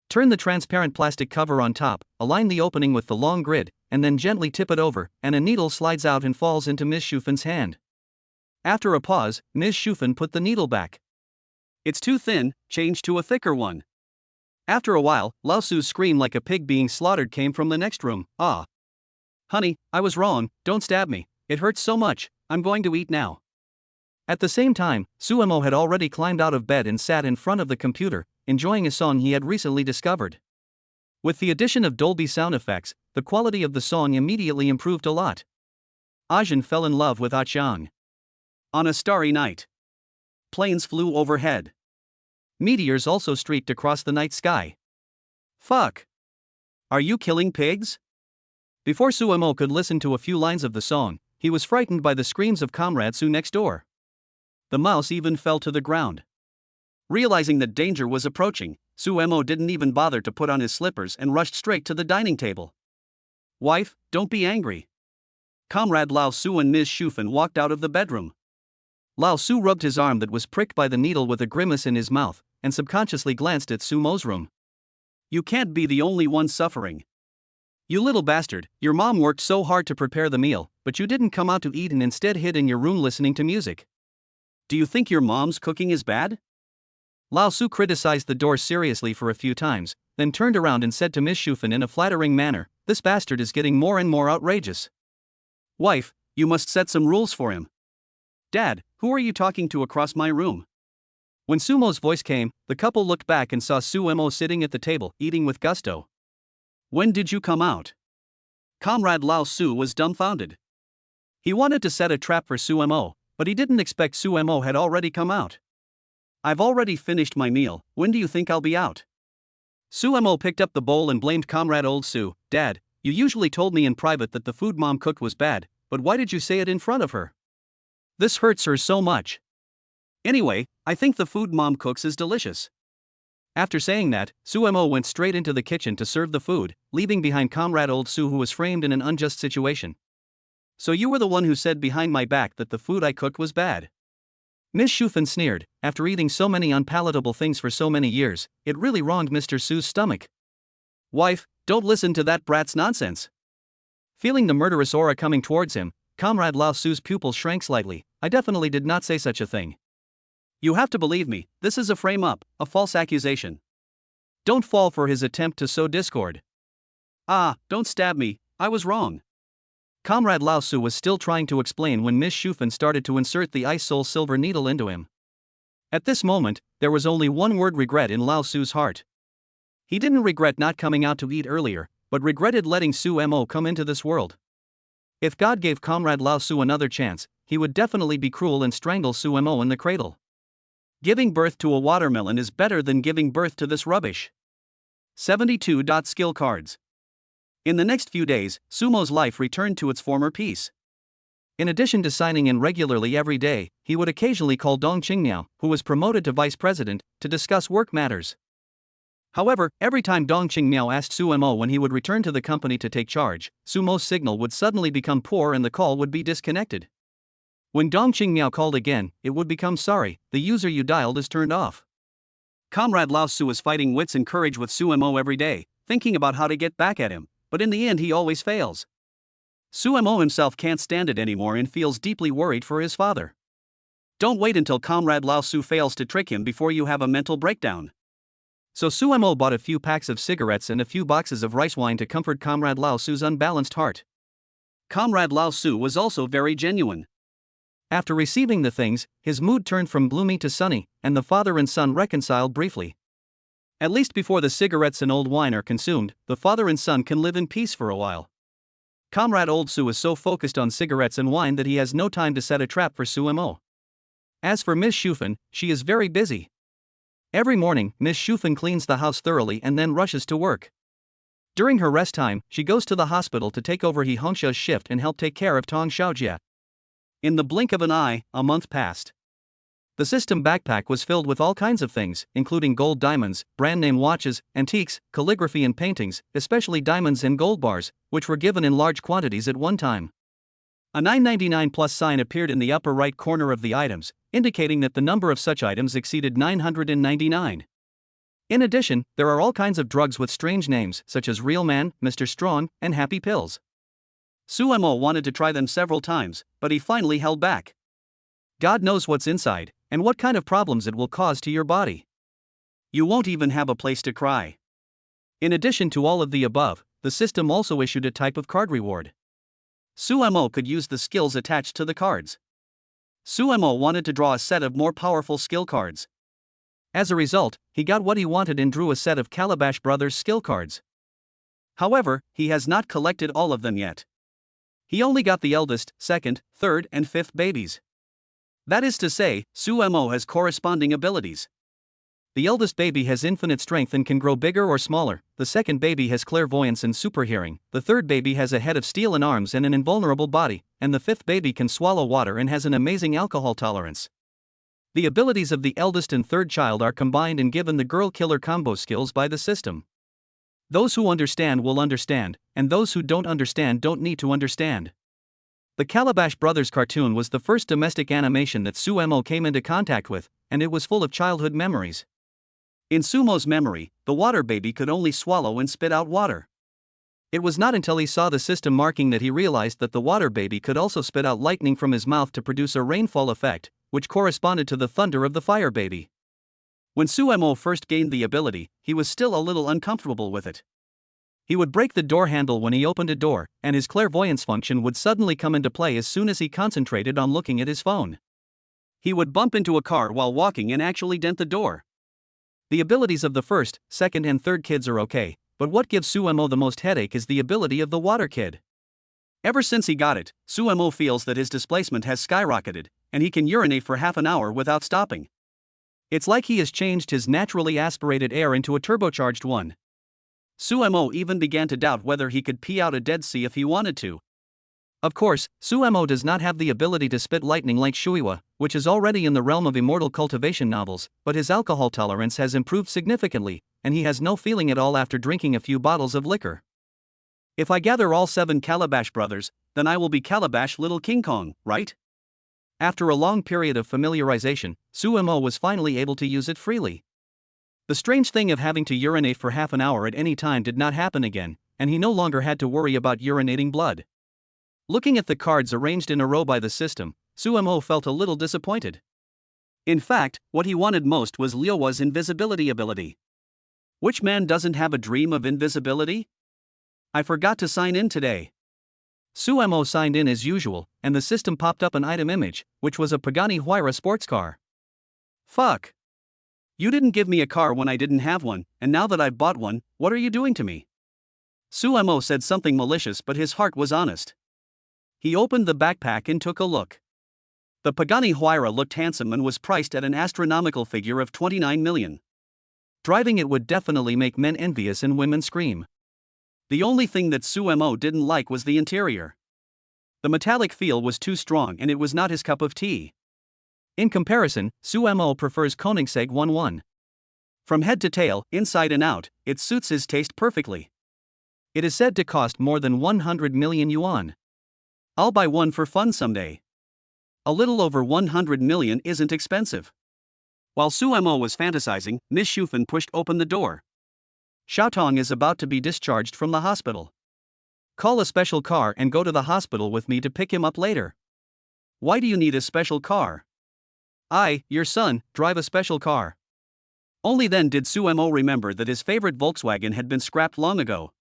Turn the transparent plastic cover on top, align the opening with the long grid, and then gently tip it over, and a needle slides out and falls into Ms. Shufan's hand. After a pause, Ms. Shufan put the needle back. "It's too thin, change to a thicker one." After a while, Lao Su's scream like a pig being slaughtered came from the next room. "Ah. Honey, I was wrong, don't stab me, it hurts so much, I'm going to eat now." At the same time, Su Mo had already climbed out of bed and sat in front of the computer, enjoying a song he had recently discovered. With the addition of Dolby sound effects, the quality of the song immediately improved a lot. Ajin fell in love with Aqiang. On a starry night. Planes flew overhead. Meteors also streaked across the night sky. Fuck. Are you killing pigs? Before Su Mo could listen to a few lines of the song, he was frightened by the screams of Comrade Su next door. The mouse even fell to the ground. Realizing that danger was approaching, Su Mo didn't even bother to put on his slippers and rushed straight to the dining table. "Wife, don't be angry." Comrade Lao Su and Ms. Shufan walked out of the bedroom. Lao Su rubbed his arm that was pricked by the needle with a grimace in his mouth, and subconsciously glanced at Su Mo's room. "You can't be the only one suffering. You little bastard, your mom worked so hard to prepare the meal, but you didn't come out to eat and instead hid in your room listening to music. Do you think your mom's cooking is bad?" Lao Su criticized the door seriously for a few times, then turned around and said to Miss Shufan in a flattering manner, "This bastard is getting more and more outrageous. Wife, you must set some rules for him." "Dad, who are you talking to across my room?" When Su Mo's voice came, the couple looked back and saw Su Mo sitting at the table, eating with gusto. "When did you come out?" Comrade Lao Su was dumbfounded. He wanted to set a trap for Su Mo, but he didn't expect Su Mo had already come out. "I've already finished my meal, when do you think I'll be out?" Su Mo picked up the bowl and blamed Comrade Old Su. "Dad, you usually told me in private that the food mom cooked was bad, but why did you say it in front of her?" This hurts her so much. Anyway, I think the food mom cooks is delicious. After saying that, Sumo went straight into the kitchen to serve the food, leaving behind comrade old Su, who was framed in an unjust situation. So you were the one who said behind my back that the food I cooked was bad. Miss Shufan sneered. After eating so many unpalatable things for so many years, it really wronged Mr. Su's stomach. Wife, don't listen to that brat's nonsense. Feeling the murderous aura coming towards him, Comrade Lao Su's pupils shrank slightly. I definitely did not say such a thing. You have to believe me, this is a frame-up, a false accusation. Don't fall for his attempt to sow discord. Ah, don't stab me, I was wrong. Comrade Lao Su was still trying to explain when Miss Shufan started to insert the ice soul silver needle into him. At this moment, there was only one word: regret in Lao Su's heart. He didn't regret not coming out to eat earlier, but regretted letting Sumo come into this world. If God gave Comrade Lao Su another chance, he would definitely be cruel and strangle Sumo in the cradle. Giving birth to a watermelon is better than giving birth to this rubbish. 72. Skill cards. In the next few days, Sumo's life returned to its former peace. In addition to signing in regularly every day, he would occasionally call Dong Qingmiao, who was promoted to vice president, to discuss work matters. However, every time Dong Qingmiao asked Sumo when he would return to the company to take charge, Sumo's signal would suddenly become poor and the call would be disconnected. When Dong Qingmiao called again, it would become sorry, the user you dialed is turned off. Comrade Lao Su is fighting wits and courage with Sumo every day, thinking about how to get back at him, but in the end he always fails. Sumo himself can't stand it anymore and feels deeply worried for his father. Don't wait until Comrade Lao Su fails to trick him before you have a mental breakdown. So Sumo bought a few packs of cigarettes and a few boxes of rice wine to comfort Comrade Lao Su's unbalanced heart. Comrade Lao Su was also very genuine. After receiving the things, his mood turned from gloomy to sunny, and the father and son reconciled briefly. At least before the cigarettes and old wine are consumed, the father and son can live in peace for a while. Comrade Old Su is so focused on cigarettes and wine that he has no time to set a trap for Sumo. As for Miss Shufan, she is very busy. Every morning, Miss Shufan cleans the house thoroughly and then rushes to work. During her rest time, she goes to the hospital to take over He Hongxia's shift and help take care of Tong Xiaojia. In the blink of an eye, a month passed. The system backpack was filled with all kinds of things, including gold diamonds, brand-name watches, antiques, calligraphy and paintings, especially diamonds and gold bars, which were given in large quantities at one time. A 999 plus sign appeared in the upper right corner of the items, indicating that the number of such items exceeded 999. In addition, there are all kinds of drugs with strange names, such as Real Man, Mr. Strong, and Happy Pills. Sumo wanted to try them several times, but he finally held back. God knows what's inside, and what kind of problems it will cause to your body. You won't even have a place to cry. In addition to all of the above, the system also issued a type of card reward. Sumo could use the skills attached to the cards. Sumo wanted to draw a set of more powerful skill cards. As a result, he got what he wanted and drew a set of Calabash Brothers skill cards. However, he has not collected all of them yet. He only got the eldest, second, third, and fifth babies. That is to say, Sumo has corresponding abilities. The eldest baby has infinite strength and can grow bigger or smaller, the second baby has clairvoyance and superhearing, the third baby has a head of steel and arms and an invulnerable body, and the fifth baby can swallow water and has an amazing alcohol tolerance. The abilities of the eldest and third child are combined and given the girl killer combo skills by the system. Those who understand will understand, and those who don't understand don't need to understand. The Calabash Brothers cartoon was the first domestic animation that Sumo came into contact with, and it was full of childhood memories. In Sumo's memory, the water baby could only swallow and spit out water. It was not until he saw the system marking that he realized that the water baby could also spit out lightning from his mouth to produce a rainfall effect, which corresponded to the thunder of the fire baby. When Sumo first gained the ability, he was still a little uncomfortable with it. He would break the door handle when he opened a door, and his clairvoyance function would suddenly come into play as soon as he concentrated on looking at his phone. He would bump into a car while walking and actually dent the door. The abilities of the first, second, and third kids are okay, but what gives Sumo the most headache is the ability of the water kid. Ever since he got it, Sumo feels that his displacement has skyrocketed, and he can urinate for half an hour without stopping. It's like he has changed his naturally aspirated air into a turbocharged one. Sumo even began to doubt whether he could pee out a Dead Sea if he wanted to. Of course, Suemo does not have the ability to spit lightning like Shuiwa, which is already in the realm of immortal cultivation novels, but his alcohol tolerance has improved significantly, and he has no feeling at all after drinking a few bottles of liquor. If I gather all 7 Calabash brothers, then I will be Calabash Little King Kong, right? After a long period of familiarization, Suemo was finally able to use it freely. The strange thing of having to urinate for half an hour at any time did not happen again, and he no longer had to worry about urinating blood. Looking at the cards arranged in a row by the system, Suemo felt a little disappointed. In fact, what he wanted most was Liowa's invisibility ability. Which man doesn't have a dream of invisibility? I forgot to sign in today. Suemo signed in as usual, and the system popped up an item image, which was a Pagani Huayra sports car. Fuck. You didn't give me a car when I didn't have one, and now that I've bought one, what are you doing to me? Suemo said something malicious, but his heart was honest. He opened the backpack and took a look. The Pagani Huayra looked handsome and was priced at an astronomical figure of 29 million. Driving it would definitely make men envious and women scream. The only thing that Suemo didn't like was the interior. The metallic feel was too strong and it was not his cup of tea. In comparison, Suemo prefers Koenigsegg 1-1. From head to tail, inside and out, it suits his taste perfectly. It is said to cost more than 100 million yuan. I'll buy one for fun someday. A little over 100 million isn't expensive. While Suemo was fantasizing, Miss Shufan pushed open the door. Xiaotong is about to be discharged from the hospital. Call a special car and go to the hospital with me to pick him up later. Why do you need a special car? I, your son, drive a special car. Only then did Suemo remember that his favorite Volkswagen had been scrapped long ago.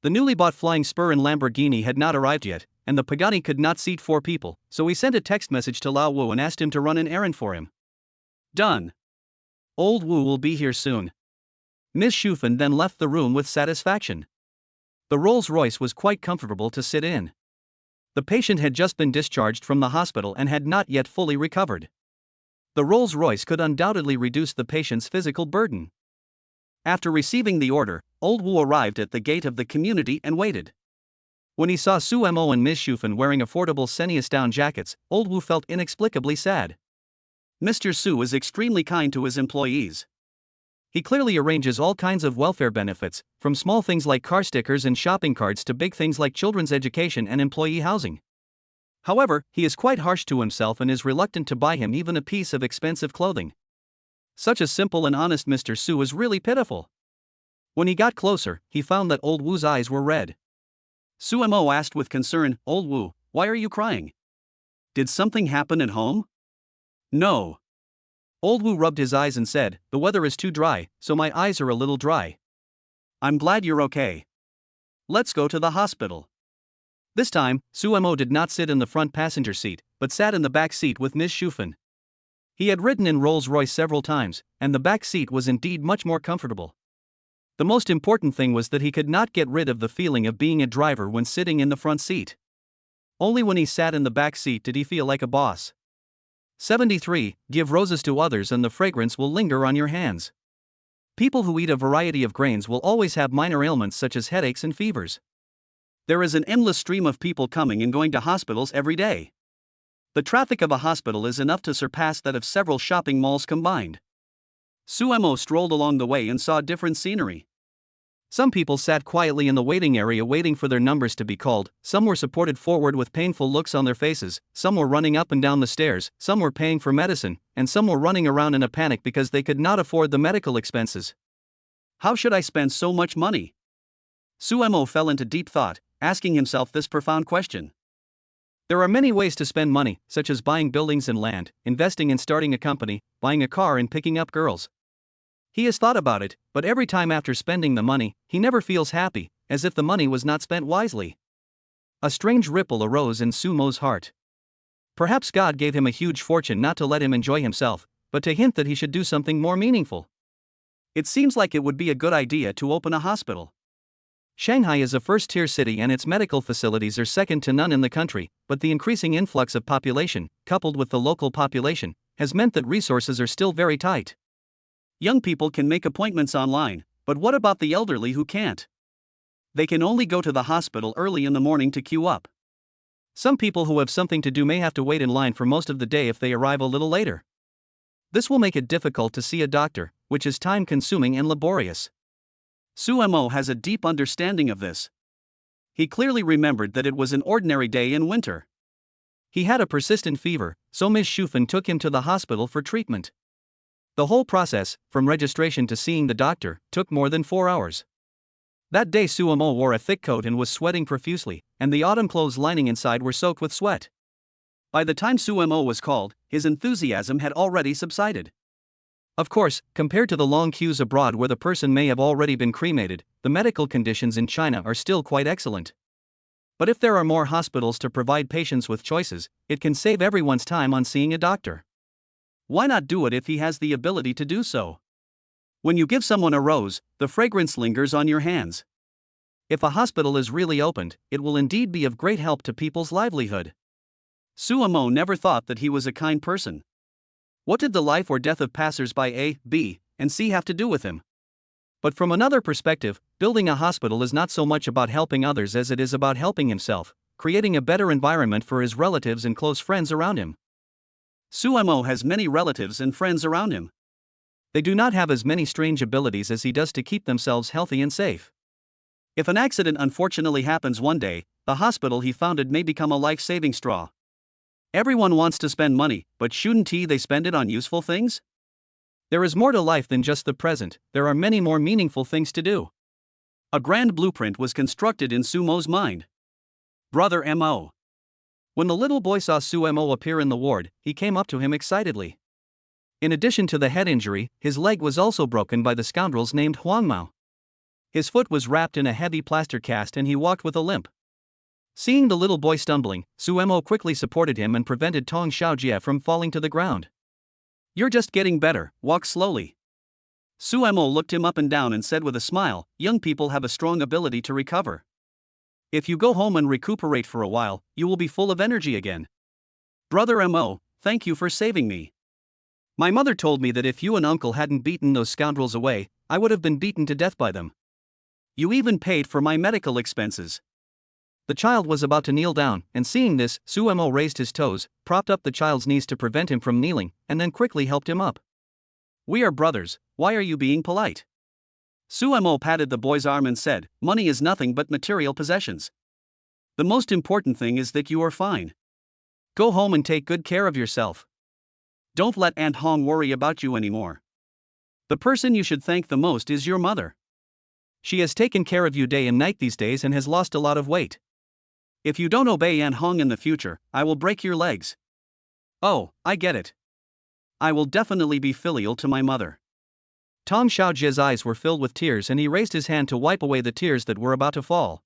The newly bought Flying Spur and Lamborghini had not arrived yet, and the Pagani could not seat 4 people, so he sent a text message to Lao Wu and asked him to run an errand for him. Done. Old Wu will be here soon. Miss Shufan then left the room with satisfaction. The Rolls-Royce was quite comfortable to sit in. The patient had just been discharged from the hospital and had not yet fully recovered. The Rolls-Royce could undoubtedly reduce the patient's physical burden. After receiving the order, Old Wu arrived at the gate of the community and waited. When he saw Suemo and Miss Shufan wearing affordable Senius down jackets, Old Wu felt inexplicably sad. Mr. Su is extremely kind to his employees. He clearly arranges all kinds of welfare benefits, from small things like car stickers and shopping carts to big things like children's education and employee housing. However, he is quite harsh to himself and is reluctant to buy him even a piece of expensive clothing. Such a simple and honest Mr. Su is really pitiful. When he got closer, he found that Old Wu's eyes were red. Suemo asked with concern, Old Wu, why are you crying? Did something happen at home? No. Old Wu rubbed his eyes and said, the weather is too dry, so my eyes are a little dry. I'm glad you're okay. Let's go to the hospital. This time, Suemo did not sit in the front passenger seat, but sat in the back seat with Miss Shufan. He had ridden in Rolls-Royce several times, and the back seat was indeed much more comfortable. The most important thing was that he could not get rid of the feeling of being a driver when sitting in the front seat. Only when he sat in the back seat did he feel like a boss. 73. Give roses to others and the fragrance will linger on your hands. People who eat a variety of grains will always have minor ailments such as headaches and fevers. There is an endless stream of people coming and going to hospitals every day. The traffic of a hospital is enough to surpass that of several shopping malls combined. Suemo strolled along the way and saw different scenery. Some people sat quietly in the waiting area waiting for their numbers to be called, some were supported forward with painful looks on their faces, some were running up and down the stairs, some were paying for medicine, and some were running around in a panic because they could not afford the medical expenses. How should I spend so much money? Suemo fell into deep thought, asking himself this profound question. There are many ways to spend money, such as buying buildings and land, investing and starting a company, buying a car and picking up girls. He has thought about it, but every time after spending the money, he never feels happy, as if the money was not spent wisely. A strange ripple arose in Sumo's heart. Perhaps God gave him a huge fortune not to let him enjoy himself, but to hint that he should do something more meaningful. It seems like it would be a good idea to open a hospital. Shanghai is a first-tier city and its medical facilities are second to none in the country, but the increasing influx of population, coupled with the local population, has meant that resources are still very tight. Young people can make appointments online, but what about the elderly who can't? They can only go to the hospital early in the morning to queue up. Some people who have something to do may have to wait in line for most of the day if they arrive a little later. This will make it difficult to see a doctor, which is time-consuming and laborious. Sumo has a deep understanding of this. He clearly remembered that it was an ordinary day in winter. He had a persistent fever, so Ms. Shufan took him to the hospital for treatment. The whole process, from registration to seeing the doctor, took more than 4 hours. That day Sumo wore a thick coat and was sweating profusely, and the autumn clothes lining inside were soaked with sweat. By the time Sumo was called, his enthusiasm had already subsided. Of course, compared to the long queues abroad where the person may have already been cremated, the medical conditions in China are still quite excellent. But if there are more hospitals to provide patients with choices, it can save everyone's time on seeing a doctor. Why not do it if he has the ability to do so? When you give someone a rose, the fragrance lingers on your hands. If a hospital is really opened, it will indeed be of great help to people's livelihood. Sumo never thought that he was a kind person. What did the life or death of passers-by A, B, and C have to do with him? But from another perspective, building a hospital is not so much about helping others as it is about helping himself, creating a better environment for his relatives and close friends around him. Sumo has many relatives and friends around him. They do not have as many strange abilities as he does to keep themselves healthy and safe. If an accident unfortunately happens one day, the hospital he founded may become a life-saving straw. Everyone wants to spend money, but shouldn't they spend it on useful things? There is more to life than just the present, there are many more meaningful things to do. A grand blueprint was constructed in Sumo's mind. Brother Mo. When the little boy saw Sumo appear in the ward, he came up to him excitedly. In addition to the head injury, his leg was also broken by the scoundrels named Huang Mao. His foot was wrapped in a heavy plaster cast and he walked with a limp. Seeing the little boy stumbling, Sumo quickly supported him and prevented Tong Xiaojie from falling to the ground. You're just getting better, walk slowly. Sumo looked him up and down and said with a smile, young people have a strong ability to recover. If you go home and recuperate for a while, you will be full of energy again. Brother Mo, thank you for saving me. My mother told me that if you and uncle hadn't beaten those scoundrels away, I would have been beaten to death by them. You even paid for my medical expenses. The child was about to kneel down, and seeing this, Sumo raised his toes, propped up the child's knees to prevent him from kneeling, and then quickly helped him up. We are brothers, why are you being polite? Sumo patted the boy's arm and said, money is nothing but material possessions. The most important thing is that you are fine. Go home and take good care of yourself. Don't let Aunt Hong worry about you anymore. The person you should thank the most is your mother. She has taken care of you day and night these days and has lost a lot of weight. If you don't obey Aunt Hong in the future, I will break your legs. Oh, I get it. I will definitely be filial to my mother. Tong Xiaojie's eyes were filled with tears and he raised his hand to wipe away the tears that were about to fall.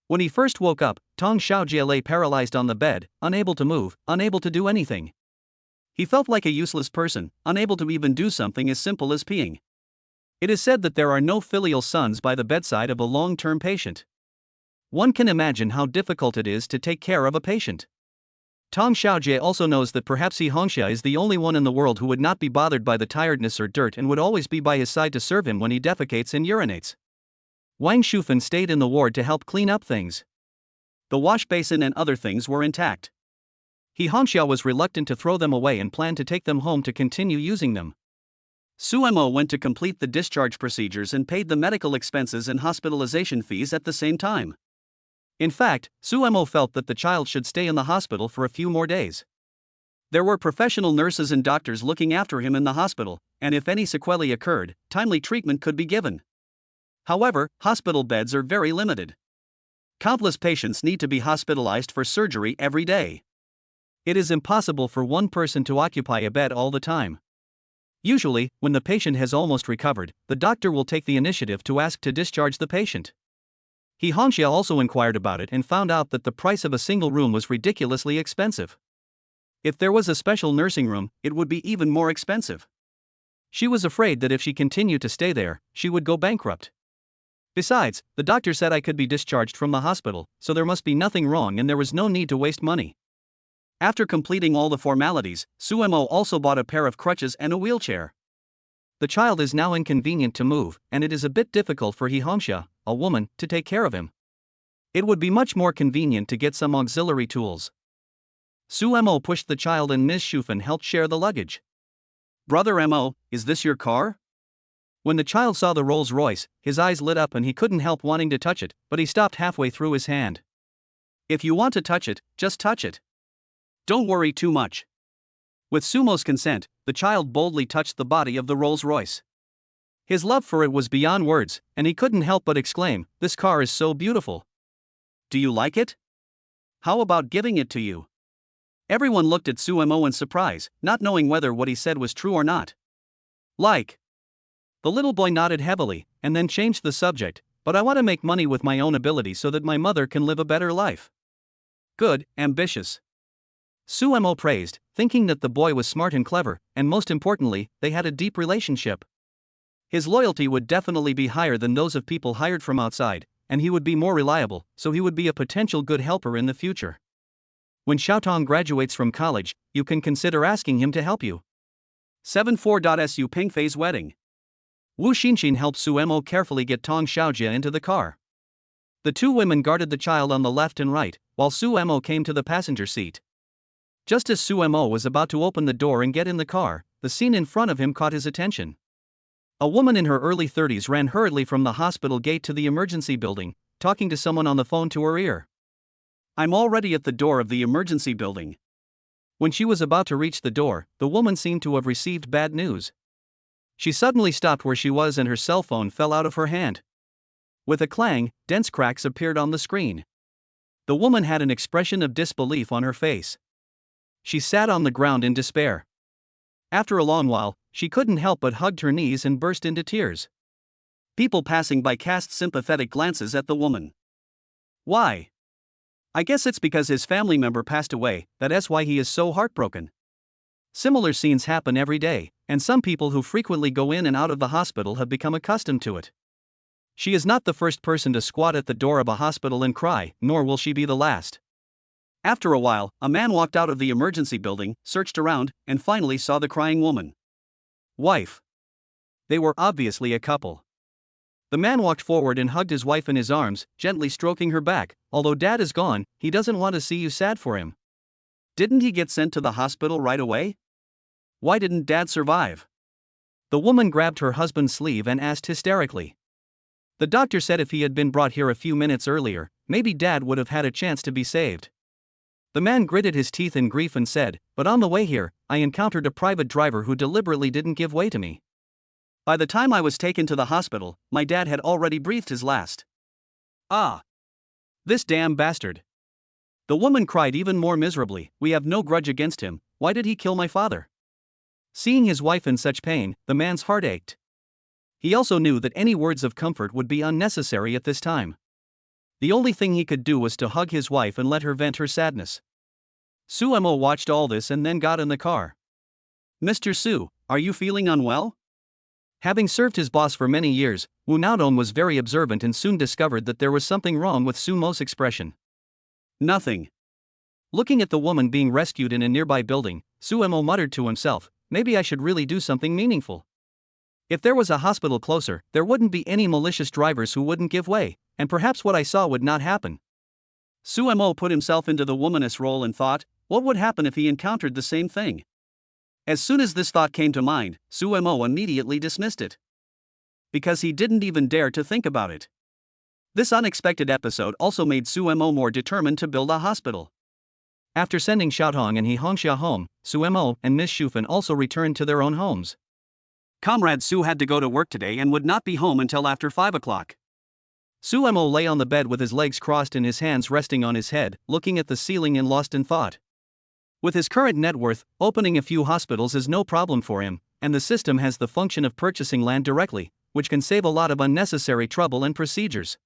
When he first woke up, Tong Xiaojie lay paralyzed on the bed, unable to move, unable to do anything. He felt like a useless person, unable to even do something as simple as peeing. It is said that there are no filial sons by the bedside of a long-term patient. One can imagine how difficult it is to take care of a patient. Tong Xiaojie also knows that perhaps He Hongxia is the only one in the world who would not be bothered by the tiredness or dirt and would always be by his side to serve him when he defecates and urinates. Wang Shufan stayed in the ward to help clean up things. The wash basin and other things were intact. He Hongxia was reluctant to throw them away and planned to take them home to continue using them. Sumo went to complete the discharge procedures and paid the medical expenses and hospitalization fees at the same time. In fact, Sumo felt that the child should stay in the hospital for a few more days. There were professional nurses and doctors looking after him in the hospital, and if any sequelae occurred, timely treatment could be given. However, hospital beds are very limited. Countless patients need to be hospitalized for surgery every day. It is impossible for one person to occupy a bed all the time. Usually, when the patient has almost recovered, the doctor will take the initiative to ask to discharge the patient. He Hongxia also inquired about it and found out that the price of a single room was ridiculously expensive. If there was a special nursing room, it would be even more expensive. She was afraid that if she continued to stay there, she would go bankrupt. Besides, the doctor said I could be discharged from the hospital, so there must be nothing wrong and there was no need to waste money. After completing all the formalities, Sumo also bought a pair of crutches and a wheelchair. The child is now inconvenient to move, and it is a bit difficult for He Hongxia, a woman, to take care of him. It would be much more convenient to get some auxiliary tools. Su Mo pushed the child and Ms. Shufen helped share the luggage. Brother Mo, is this your car? When the child saw the Rolls Royce, his eyes lit up and he couldn't help wanting to touch it, but he stopped halfway through his hand. If you want to touch it, just touch it. Don't worry too much. With Sumo's consent, the child boldly touched the body of the Rolls Royce. His love for it was beyond words, and he couldn't help but exclaim, "This car is so beautiful." Do you like it? How about giving it to you? Everyone looked at Su Mo in surprise, not knowing whether what he said was true or not. Like. The little boy nodded heavily, and then changed the subject, "But I want to make money with my own ability so that my mother can live a better life." Good, ambitious. Su Mo praised, thinking that the boy was smart and clever, and most importantly, they had a deep relationship. His loyalty would definitely be higher than those of people hired from outside, and he would be more reliable, so he would be a potential good helper in the future. When Xiaotong graduates from college, you can consider asking him to help you. 74.su Pingfei's wedding. Wu Xinxin helped Su Mo carefully get Tong Xiaojia into the car. The two women guarded the child on the left and right, while Su Mo came to the passenger seat. Just as Su Mo was about to open the door and get in the car, the scene in front of him caught his attention. A woman in her early 30s ran hurriedly from the hospital gate to the emergency building, talking to someone on the phone to her ear. I'm already at the door of the emergency building. When she was about to reach the door, the woman seemed to have received bad news. She suddenly stopped where she was and her cell phone fell out of her hand. With a clang, dense cracks appeared on the screen. The woman had an expression of disbelief on her face. She sat on the ground in despair. After a long while, she couldn't help but hugged her knees and burst into tears. People passing by cast sympathetic glances at the woman. Why? I guess it's because his family member passed away, that's why he is so heartbroken. Similar scenes happen every day, and some people who frequently go in and out of the hospital have become accustomed to it. She is not the first person to squat at the door of a hospital and cry, nor will she be the last. After a while, a man walked out of the emergency building, searched around, and finally saw the crying woman. Wife. They were obviously a couple. The man walked forward and hugged his wife in his arms, gently stroking her back. "Although Dad is gone, he doesn't want to see you sad for him." Didn't he get sent to the hospital right away? Why didn't Dad survive? The woman grabbed her husband's sleeve and asked hysterically. "The doctor said if he had been brought here a few minutes earlier, maybe Dad would have had a chance to be saved." The man gritted his teeth in grief and said, "But on the way here, I encountered a private driver who deliberately didn't give way to me. By the time I was taken to the hospital, my dad had already breathed his last." Ah! This damn bastard. The woman cried even more miserably, "We have no grudge against him, why did he kill my father?" Seeing his wife in such pain, the man's heart ached. He also knew that any words of comfort would be unnecessary at this time. The only thing he could do was to hug his wife and let her vent her sadness. Su Mo watched all this and then got in the car. "Mr. Su, are you feeling unwell?" Having served his boss for many years, Wu Naodong was very observant and soon discovered that there was something wrong with Su Mo's expression. "Nothing." Looking at the woman being rescued in a nearby building, Su Mo muttered to himself, "Maybe I should really do something meaningful. If there was a hospital closer, there wouldn't be any malicious drivers who wouldn't give way, and perhaps what I saw would not happen." Su Mo put himself into the womaness role and thought, what would happen if he encountered the same thing? As soon as this thought came to mind, Su Mo immediately dismissed it. Because he didn't even dare to think about it. This unexpected episode also made Su Mo more determined to build a hospital. After sending Xiaotong and He Hongxia home, Su Mo and Miss Shufen also returned to their own homes. Comrade Su had to go to work today and would not be home until after 5 o'clock. Su Mo lay on the bed with his legs crossed and his hands resting on his head, looking at the ceiling and lost in thought. With his current net worth, opening a few hospitals is no problem for him, and the system has the function of purchasing land directly, which can save a lot of unnecessary trouble and procedures.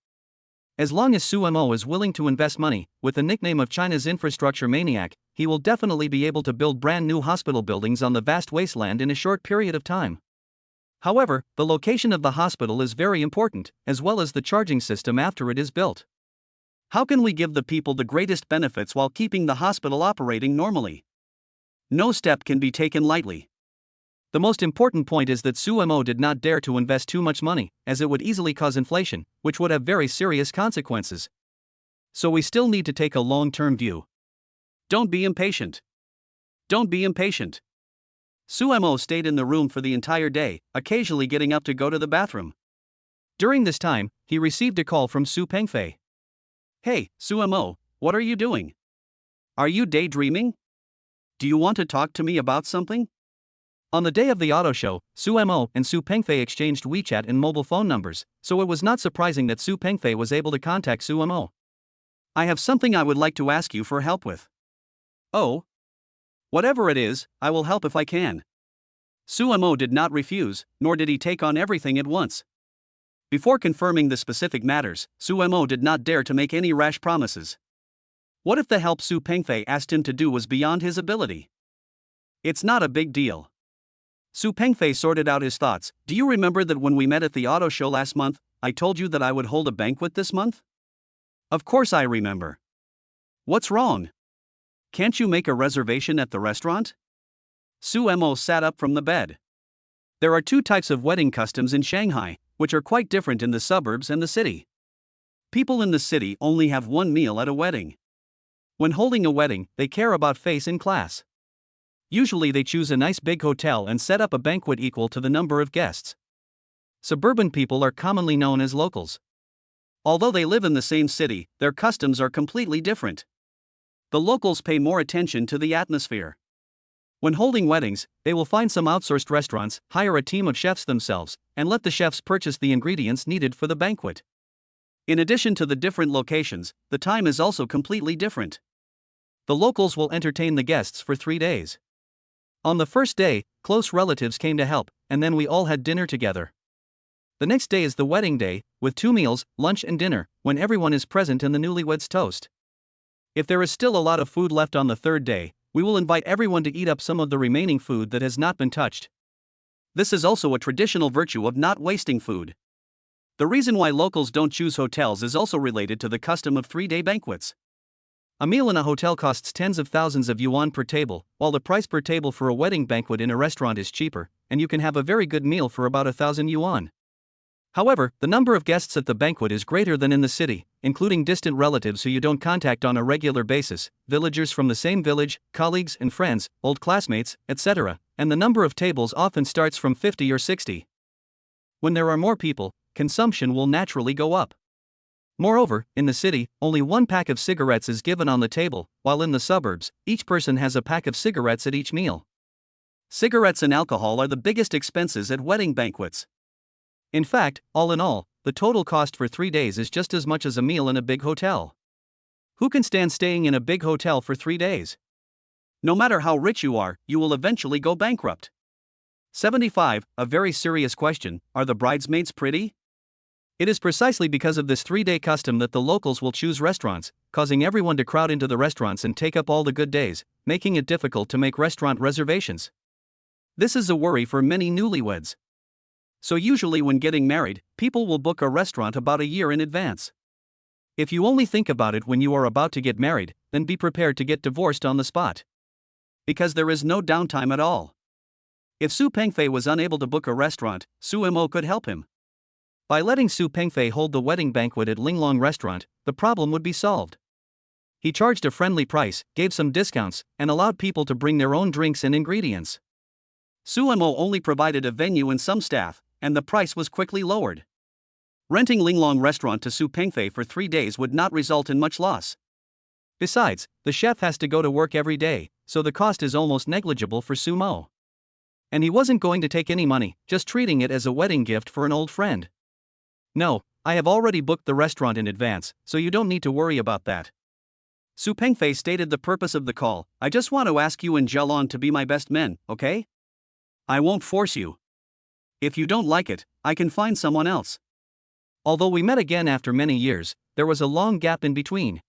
As long as Su Mo is willing to invest money, with the nickname of China's infrastructure maniac, he will definitely be able to build brand new hospital buildings on the vast wasteland in a short period of time. However, the location of the hospital is very important, as well as the charging system after it is built. How can we give the people the greatest benefits while keeping the hospital operating normally? No step can be taken lightly. The most important point is that Su Mo did not dare to invest too much money, as it would easily cause inflation, which would have very serious consequences. So we still need to take a long-term view. Don't be impatient. Don't be impatient. Sumo stayed in the room for the entire day, occasionally getting up to go to the bathroom. During this time, he received a call from Su Pengfei. Hey, Sumo, what are you doing? Are you daydreaming? Do you want to talk to me about something? On the day of the auto show, Sumo and Su Pengfei exchanged WeChat and mobile phone numbers, so it was not surprising that Su Pengfei was able to contact Sumo. I have something I would like to ask you for help with. Oh? Whatever it is, I will help if I can. Sumo did not refuse, nor did he take on everything at once. Before confirming the specific matters, Sumo did not dare to make any rash promises. What if the help Su Pengfei asked him to do was beyond his ability? It's not a big deal. Su Pengfei sorted out his thoughts. Do you remember that when we met at the auto show last month, I told you that I would hold a banquet this month? Of course I remember. What's wrong? Can't you make a reservation at the restaurant? Sumo sat up from the bed. There are two types of wedding customs in Shanghai, which are quite different in the suburbs and the city. People in the city only have one meal at a wedding. When holding a wedding, they care about face and class. Usually they choose a nice big hotel and set up a banquet equal to the number of guests. Suburban people are commonly known as locals. Although they live in the same city, their customs are completely different. The locals pay more attention to the atmosphere. When holding weddings, they will find some outsourced restaurants, hire a team of chefs themselves, and let the chefs purchase the ingredients needed for the banquet. In addition to the different locations, the time is also completely different. The locals will entertain the guests for 3 days. On the first day, close relatives came to help, and then we all had dinner together. The next day is the wedding day, with 2 meals, lunch and dinner, when everyone is present and the newlyweds toast. If there is still a lot of food left on the third day, we will invite everyone to eat up some of the remaining food that has not been touched. This is also a traditional virtue of not wasting food. The reason why locals don't choose hotels is also related to the custom of 3-day banquets. A meal in a hotel costs tens of thousands of yuan per table, while the price per table for a wedding banquet in a restaurant is cheaper, and you can have a very good meal for about 1,000 yuan. However, the number of guests at the banquet is greater than in the city, including distant relatives who you don't contact on a regular basis, villagers from the same village, colleagues and friends, old classmates, etc., and the number of tables often starts from 50 or 60. When there are more people, consumption will naturally go up. Moreover, in the city, only 1 pack of cigarettes is given on the table, while in the suburbs, each person has a pack of cigarettes at each meal. Cigarettes and alcohol are the biggest expenses at wedding banquets. In fact, all in all, the total cost for 3 days is just as much as a meal in a big hotel. Who can stand staying in a big hotel for 3 days? No matter how rich you are, you will eventually go bankrupt. 75. A very serious question: are the bridesmaids pretty? It is precisely because of this 3-day custom that the locals will choose restaurants, causing everyone to crowd into the restaurants and take up all the good days, making it difficult to make restaurant reservations. This is a worry for many newlyweds. So usually when getting married, people will book a restaurant about a year in advance. If you only think about it when you are about to get married, then be prepared to get divorced on the spot. Because there is no downtime at all. If Su Pengfei was unable to book a restaurant, Sumo could help him. By letting Su Pengfei hold the wedding banquet at Linglong Restaurant, the problem would be solved. He charged a friendly price, gave some discounts, and allowed people to bring their own drinks and ingredients. Sumo only provided a venue and some staff, and the price was quickly lowered. Renting Linglong Restaurant to Su Pengfei for 3 days would not result in much loss. Besides, the chef has to go to work every day, so the cost is almost negligible for Sumo. And he wasn't going to take any money, just treating it as a wedding gift for an old friend. No, I have already booked the restaurant in advance, so you don't need to worry about that. Su Pengfei stated the purpose of the call: I just want to ask you and Jialong to be my best men, okay? I won't force you. If you don't like it, I can find someone else. Although we met again after many years, there was a long gap in between.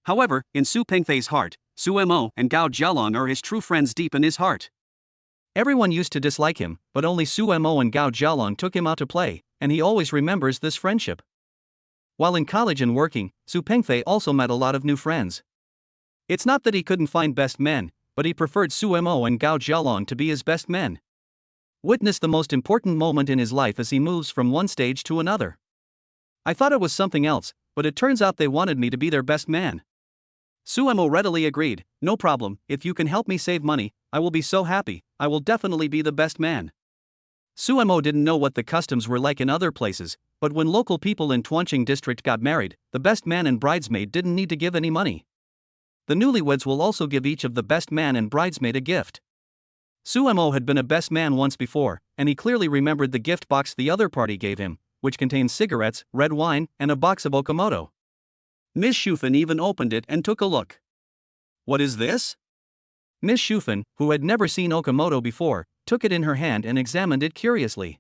However, in Su Pengfei's heart, Sumo and Gao Jialong are his true friends deep in his heart. Everyone used to dislike him, but only Sumo and Gao Jialong took him out to play, and he always remembers this friendship. While in college and working, Su Pengfei also met a lot of new friends. It's not that he couldn't find best men, but he preferred Sumo and Gao Jialong to be his best men. Witness the most important moment in his life as he moves from one stage to another. I thought it was something else, but it turns out they wanted me to be their best man. Suemo readily agreed, no problem, if you can help me save money, I will be so happy, I will definitely be the best man. Suemo didn't know what the customs were like in other places, but when local people in Tuancheng district got married, the best man and bridesmaid didn't need to give any money. The newlyweds will also give each of the best man and bridesmaid a gift. Suemo had been a best man once before, and he clearly remembered the gift box the other party gave him, which contained cigarettes, red wine, and a box of Okamoto. Miss Shufan even opened it and took a look. What is this? Miss Shufan, who had never seen Okamoto before, took it in her hand and examined it curiously.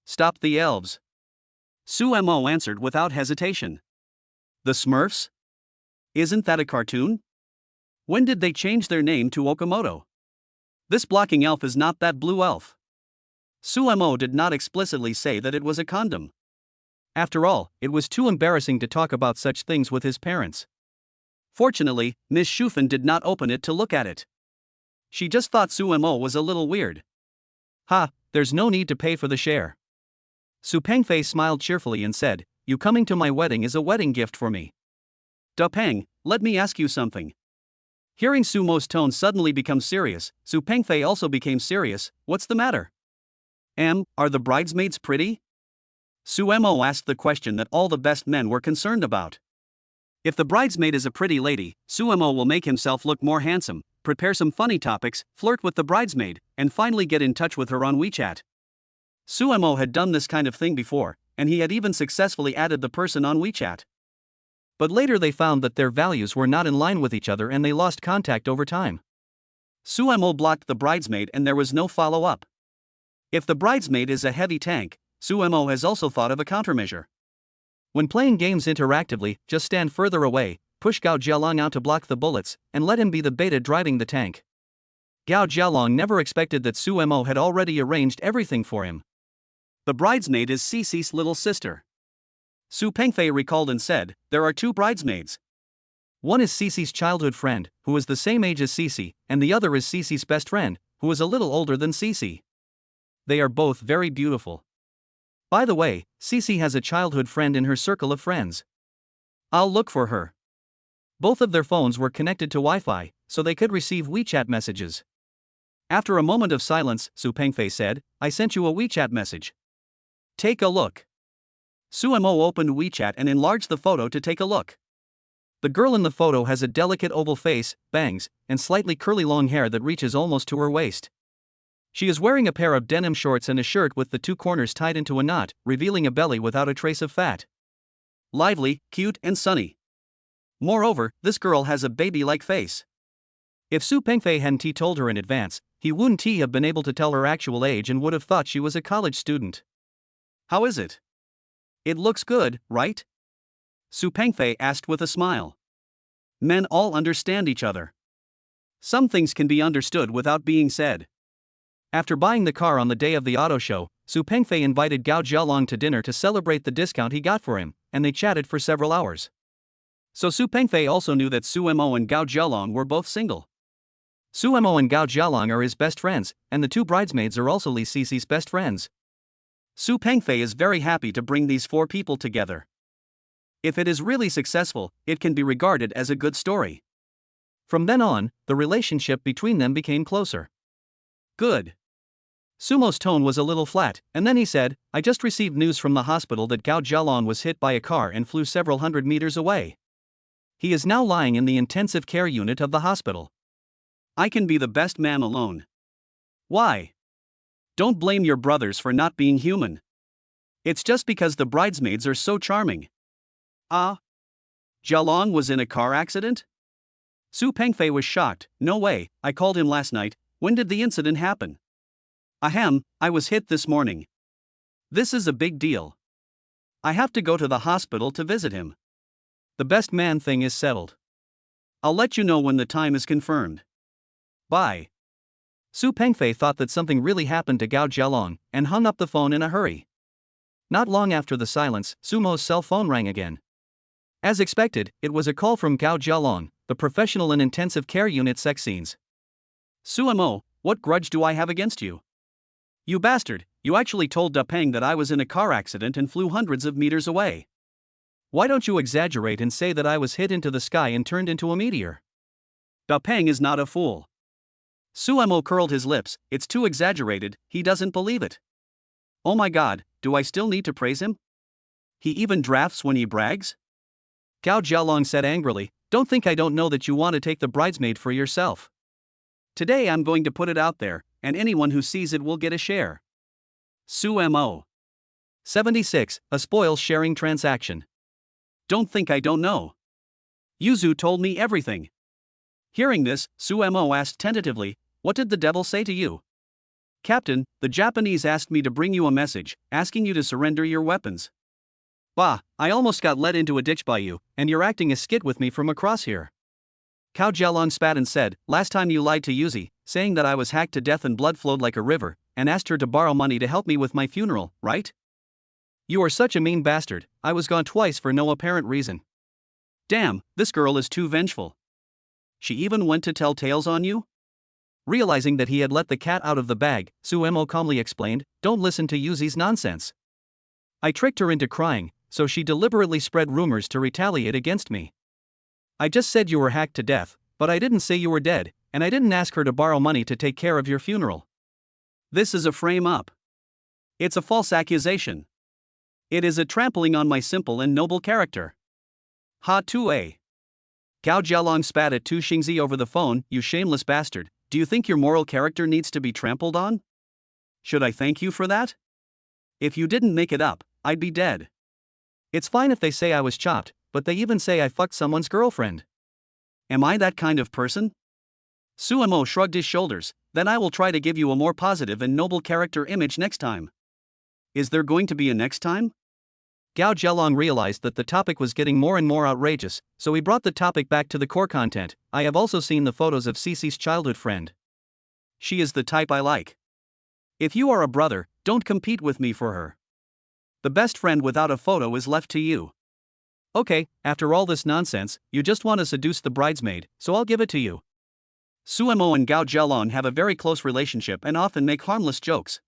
Stop the elves. Suemo answered without hesitation. The Smurfs? Isn't that a cartoon? When did they change their name to Okamoto? This blocking elf is not that blue elf. Suemo did not explicitly say that it was a condom. After all, it was too embarrassing to talk about such things with his parents. Fortunately, Miss Shufan did not open it to look at it. She just thought Suemo was a little weird. Ha, there's no need to pay for the share. Su Pengfei smiled cheerfully and said, you coming to my wedding is a wedding gift for me. Da Peng, let me ask you something. Hearing Sumo's tone suddenly become serious, Su Pengfei also became serious. What's the matter? Are the bridesmaids pretty? Suemo asked the question that all the best men were concerned about. If the bridesmaid is a pretty lady, Suemo will make himself look more handsome, prepare some funny topics, flirt with the bridesmaid, and finally get in touch with her on WeChat. Suemo had done this kind of thing before, and he had even successfully added the person on WeChat. But later they found that their values were not in line with each other and they lost contact over time. Suemo blocked the bridesmaid and there was no follow-up. If the bridesmaid is a heavy tank, Suemo has also thought of a countermeasure. When playing games interactively, just stand further away, push Gao Jialong out to block the bullets, and let him be the beta driving the tank. Gao Jialong never expected that Suemo had already arranged everything for him. The bridesmaid is Cici's little sister. Su Pengfei recalled and said, there are two bridesmaids. One is Cici's childhood friend, who is the same age as Cici, and the other is Cici's best friend, who is a little older than Cici. They are both very beautiful. By the way, Cici has a childhood friend in her circle of friends. I'll look for her. Both of their phones were connected to Wi-Fi, so they could receive WeChat messages. After a moment of silence, Su Pengfei said, I sent you a WeChat message. Take a look. Suemo opened WeChat and enlarged the photo to take a look. The girl in the photo has a delicate oval face, bangs, and slightly curly long hair that reaches almost to her waist. She is wearing a pair of denim shorts and a shirt with the two corners tied into a knot, revealing a belly without a trace of fat. Lively, cute, and sunny. Moreover, this girl has a baby-like face. If Su Pengfei hadn't told her in advance, he wouldn't have been able to tell her actual age and would have thought she was a college student. How is it? It looks good, right? Su Pengfei asked with a smile. Men all understand each other. Some things can be understood without being said. After buying the car on the day of the auto show, Su Pengfei invited Gao Jialong to dinner to celebrate the discount he got for him, and they chatted for several hours. So Su Pengfei also knew that Suemo and Gao Jialong were both single. Suemo and Gao Jialong are his best friends, and the two bridesmaids are also Li Cici's best friends. Su Pengfei is very happy to bring these four people together. If it is really successful, it can be regarded as a good story. From then on, the relationship between them became closer. Good. Sumo's tone was a little flat, and then he said, I just received news from the hospital that Gao Jialong was hit by a car and flew several hundred meters away. He is now lying in the intensive care unit of the hospital. I can be the best man alone. Why? Don't blame your brothers for not being human. It's just because the bridesmaids are so charming. Ah? Jialong was in a car accident? Su Pengfei was shocked. No way, I called him last night. When did the incident happen? Ahem, I was hit this morning. This is a big deal. I have to go to the hospital to visit him. The best man thing is settled. I'll let you know when the time is confirmed. Bye. Su Pengfei thought that something really happened to Gao Jialong, and hung up the phone in a hurry. Not long after the silence, Sumo's cell phone rang again. As expected, it was a call from Gao Jialong, the professional in intensive care unit sex scenes. Suemo, what grudge do I have against you? You bastard, you actually told Da Peng that I was in a car accident and flew hundreds of meters away. Why don't you exaggerate and say that I was hit into the sky and turned into a meteor? Da Peng is not a fool. Suemo curled his lips. It's too exaggerated, he doesn't believe it. Oh my god, do I still need to praise him? He even drafts when he brags? Gao Jialong said angrily, don't think I don't know that you want to take the bridesmaid for yourself. Today I'm going to put it out there, and anyone who sees it will get a share. Suemo. 76. A spoils sharing transaction. Don't think I don't know. Yuzu told me everything. Hearing this, Suemo asked tentatively, what did the devil say to you? Captain, the Japanese asked me to bring you a message, asking you to surrender your weapons. Bah, I almost got led into a ditch by you, and you're acting a skit with me from across here. Cao Jialong spat and said, last time you lied to Yuzi, saying that I was hacked to death and blood flowed like a river, and asked her to borrow money to help me with my funeral, right? You are such a mean bastard, I was gone twice for no apparent reason. Damn, this girl is too vengeful. She even went to tell tales on you? Realizing that he had let the cat out of the bag, Suemo calmly explained, don't listen to Yuzi's nonsense. I tricked her into crying, so she deliberately spread rumors to retaliate against me. I just said you were hacked to death, but I didn't say you were dead, and I didn't ask her to borrow money to take care of your funeral. This is a frame-up. It's a false accusation. It is a trampling on my simple and noble character. Ha 2A. Gao Jialong spat at Tu Xingzi over the phone, you shameless bastard, do you think your moral character needs to be trampled on? Should I thank you for that? If you didn't make it up, I'd be dead. It's fine if they say I was chopped, but they even say I fucked someone's girlfriend. Am I that kind of person? Suemo shrugged his shoulders, then I will try to give you a more positive and noble character image next time. Is there going to be a next time? Gao Jialong realized that the topic was getting more and more outrageous, so he brought the topic back to the core content. I have also seen the photos of Cece's childhood friend. She is the type I like. If you are a brother, don't compete with me for her. The best friend without a photo is left to you. Okay, after all this nonsense, you just want to seduce the bridesmaid, so I'll give it to you. Suemo and Gao Jialong have a very close relationship and often make harmless jokes.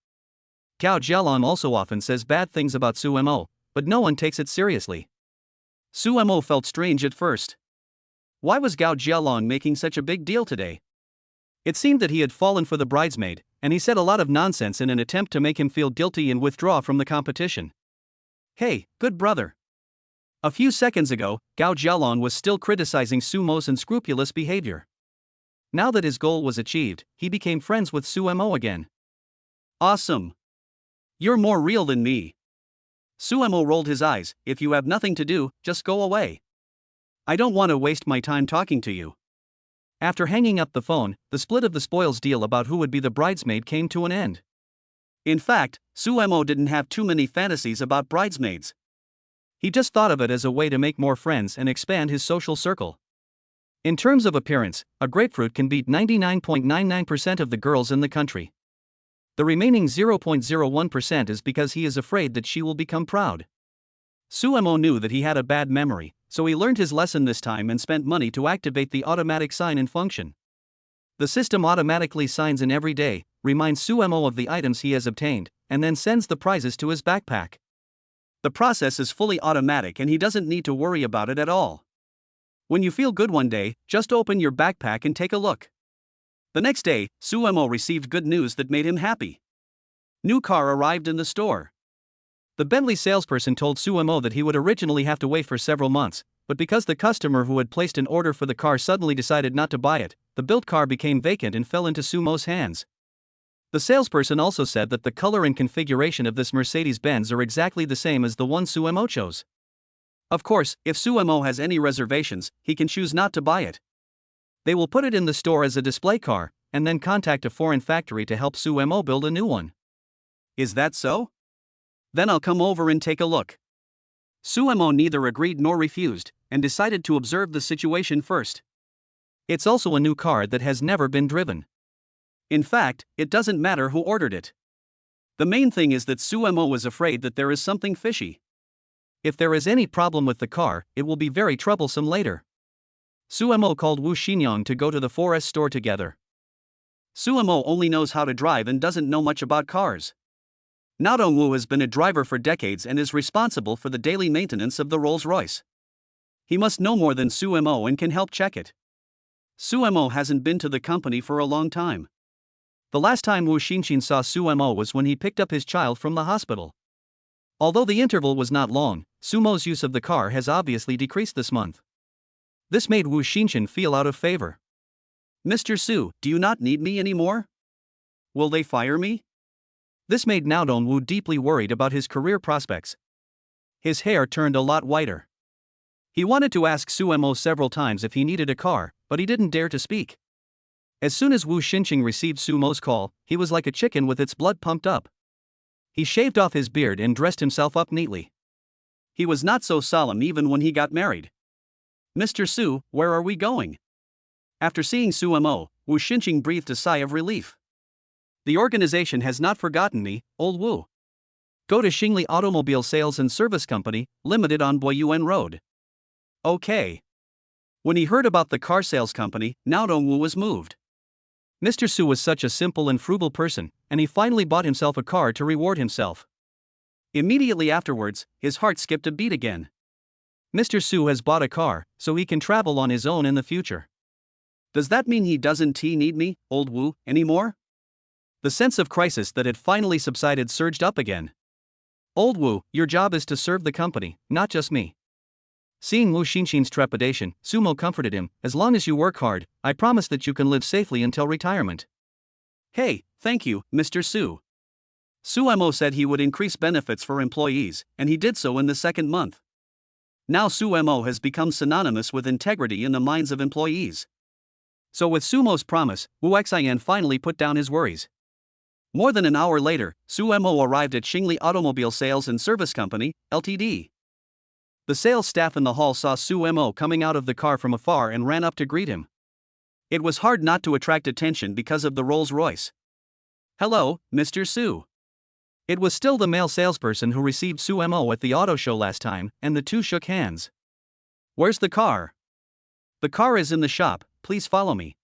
Gao Jialong also often says bad things about Suemo, but no one takes it seriously. Suemo felt strange at first. Why was Gao Jialong making such a big deal today? It seemed that he had fallen for the bridesmaid, and he said a lot of nonsense in an attempt to make him feel guilty and withdraw from the competition. Hey, good brother. A few seconds ago, Gao Jialong was still criticizing Sumo's unscrupulous behavior. Now that his goal was achieved, he became friends with Suemo again. Awesome. You're more real than me. Suemo rolled his eyes, if you have nothing to do, just go away. I don't want to waste my time talking to you. After hanging up the phone, the split of the spoils deal about who would be the bridesmaid came to an end. In fact, Suemo didn't have too many fantasies about bridesmaids. He just thought of it as a way to make more friends and expand his social circle. In terms of appearance, a grapefruit can beat 99.99% of the girls in the country. The remaining 0.01% is because he is afraid that she will become proud. Suemo knew that he had a bad memory, so he learned his lesson this time and spent money to activate the automatic sign-in function. The system automatically signs in every day, reminds Suemo of the items he has obtained, and then sends the prizes to his backpack. The process is fully automatic and he doesn't need to worry about it at all. When you feel good one day, just open your backpack and take a look. The next day, Suemo received good news that made him happy. New car arrived in the store. The Bentley salesperson told Suemo that he would originally have to wait for several months, but because the customer who had placed an order for the car suddenly decided not to buy it, the built car became vacant and fell into Sumo's hands. The salesperson also said that the color and configuration of this Mercedes-Benz are exactly the same as the one Suemo chose. Of course, if Suemo has any reservations, he can choose not to buy it. They will put it in the store as a display car, and then contact a foreign factory to help Suemo build a new one. Is that so? Then I'll come over and take a look. Suemo neither agreed nor refused, and decided to observe the situation first. It's also a new car that has never been driven. In fact, it doesn't matter who ordered it. The main thing is that Suemo was afraid that there is something fishy. If there is any problem with the car, it will be very troublesome later. Suemo called Wu Xinyang to go to the 4S store together. Suemo only knows how to drive and doesn't know much about cars. Now Dongwoo has been a driver for decades and is responsible for the daily maintenance of the Rolls-Royce. He must know more than Su Mo and can help check it. Su Mo hasn't been to the company for a long time. The last time Wu Xinxin saw Su Mo was when he picked up his child from the hospital. Although the interval was not long, Su Mo's use of the car has obviously decreased this month. This made Wu Xinxin feel out of favor. Mr. Su, do you not need me anymore? Will they fire me? This made Now Dongwoo deeply worried about his career prospects. His hair turned a lot whiter. He wanted to ask Su Mo several times if he needed a car, but he didn't dare to speak. As soon as Wu Xinxin received Su Mo's call, he was like a chicken with its blood pumped up. He shaved off his beard and dressed himself up neatly. He was not so solemn even when he got married. Mr. Su, where are we going? After seeing Su Mo, Wu Xinxin breathed a sigh of relief. The organization has not forgotten me, old Wu. Go to Xingli Automobile Sales and Service Company, Limited on Boyuan Road. Okay. When he heard about the car sales company, Now Dongwoo was moved. Mr. Su was such a simple and frugal person, and he finally bought himself a car to reward himself. Immediately afterwards, his heart skipped a beat again. Mr. Su has bought a car, so he can travel on his own in the future. Does that mean he doesn't need me, old Wu, anymore? The sense of crisis that had finally subsided surged up again. Old Wu, your job is to serve the company, not just me. Seeing Wu Xinxin's trepidation, Su Mo comforted him, as long as you work hard, I promise that you can live safely until retirement. Hey, thank you, Mr. Su. Su Mo said he would increase benefits for employees, and he did so in the second month. Now Su Mo has become synonymous with integrity in the minds of employees. So with Su Mo's promise, Wu Xian finally put down his worries. More than an hour later, Su Mo arrived at Xingli Automobile Sales and Service Company, Ltd. The sales staff in the hall saw Su Mo coming out of the car from afar and ran up to greet him. It was hard not to attract attention because of the Rolls-Royce. Hello, Mr. Su. It was still the male salesperson who received Su Mo at the auto show last time, and the two shook hands. Where's the car? The car is in the shop, please follow me.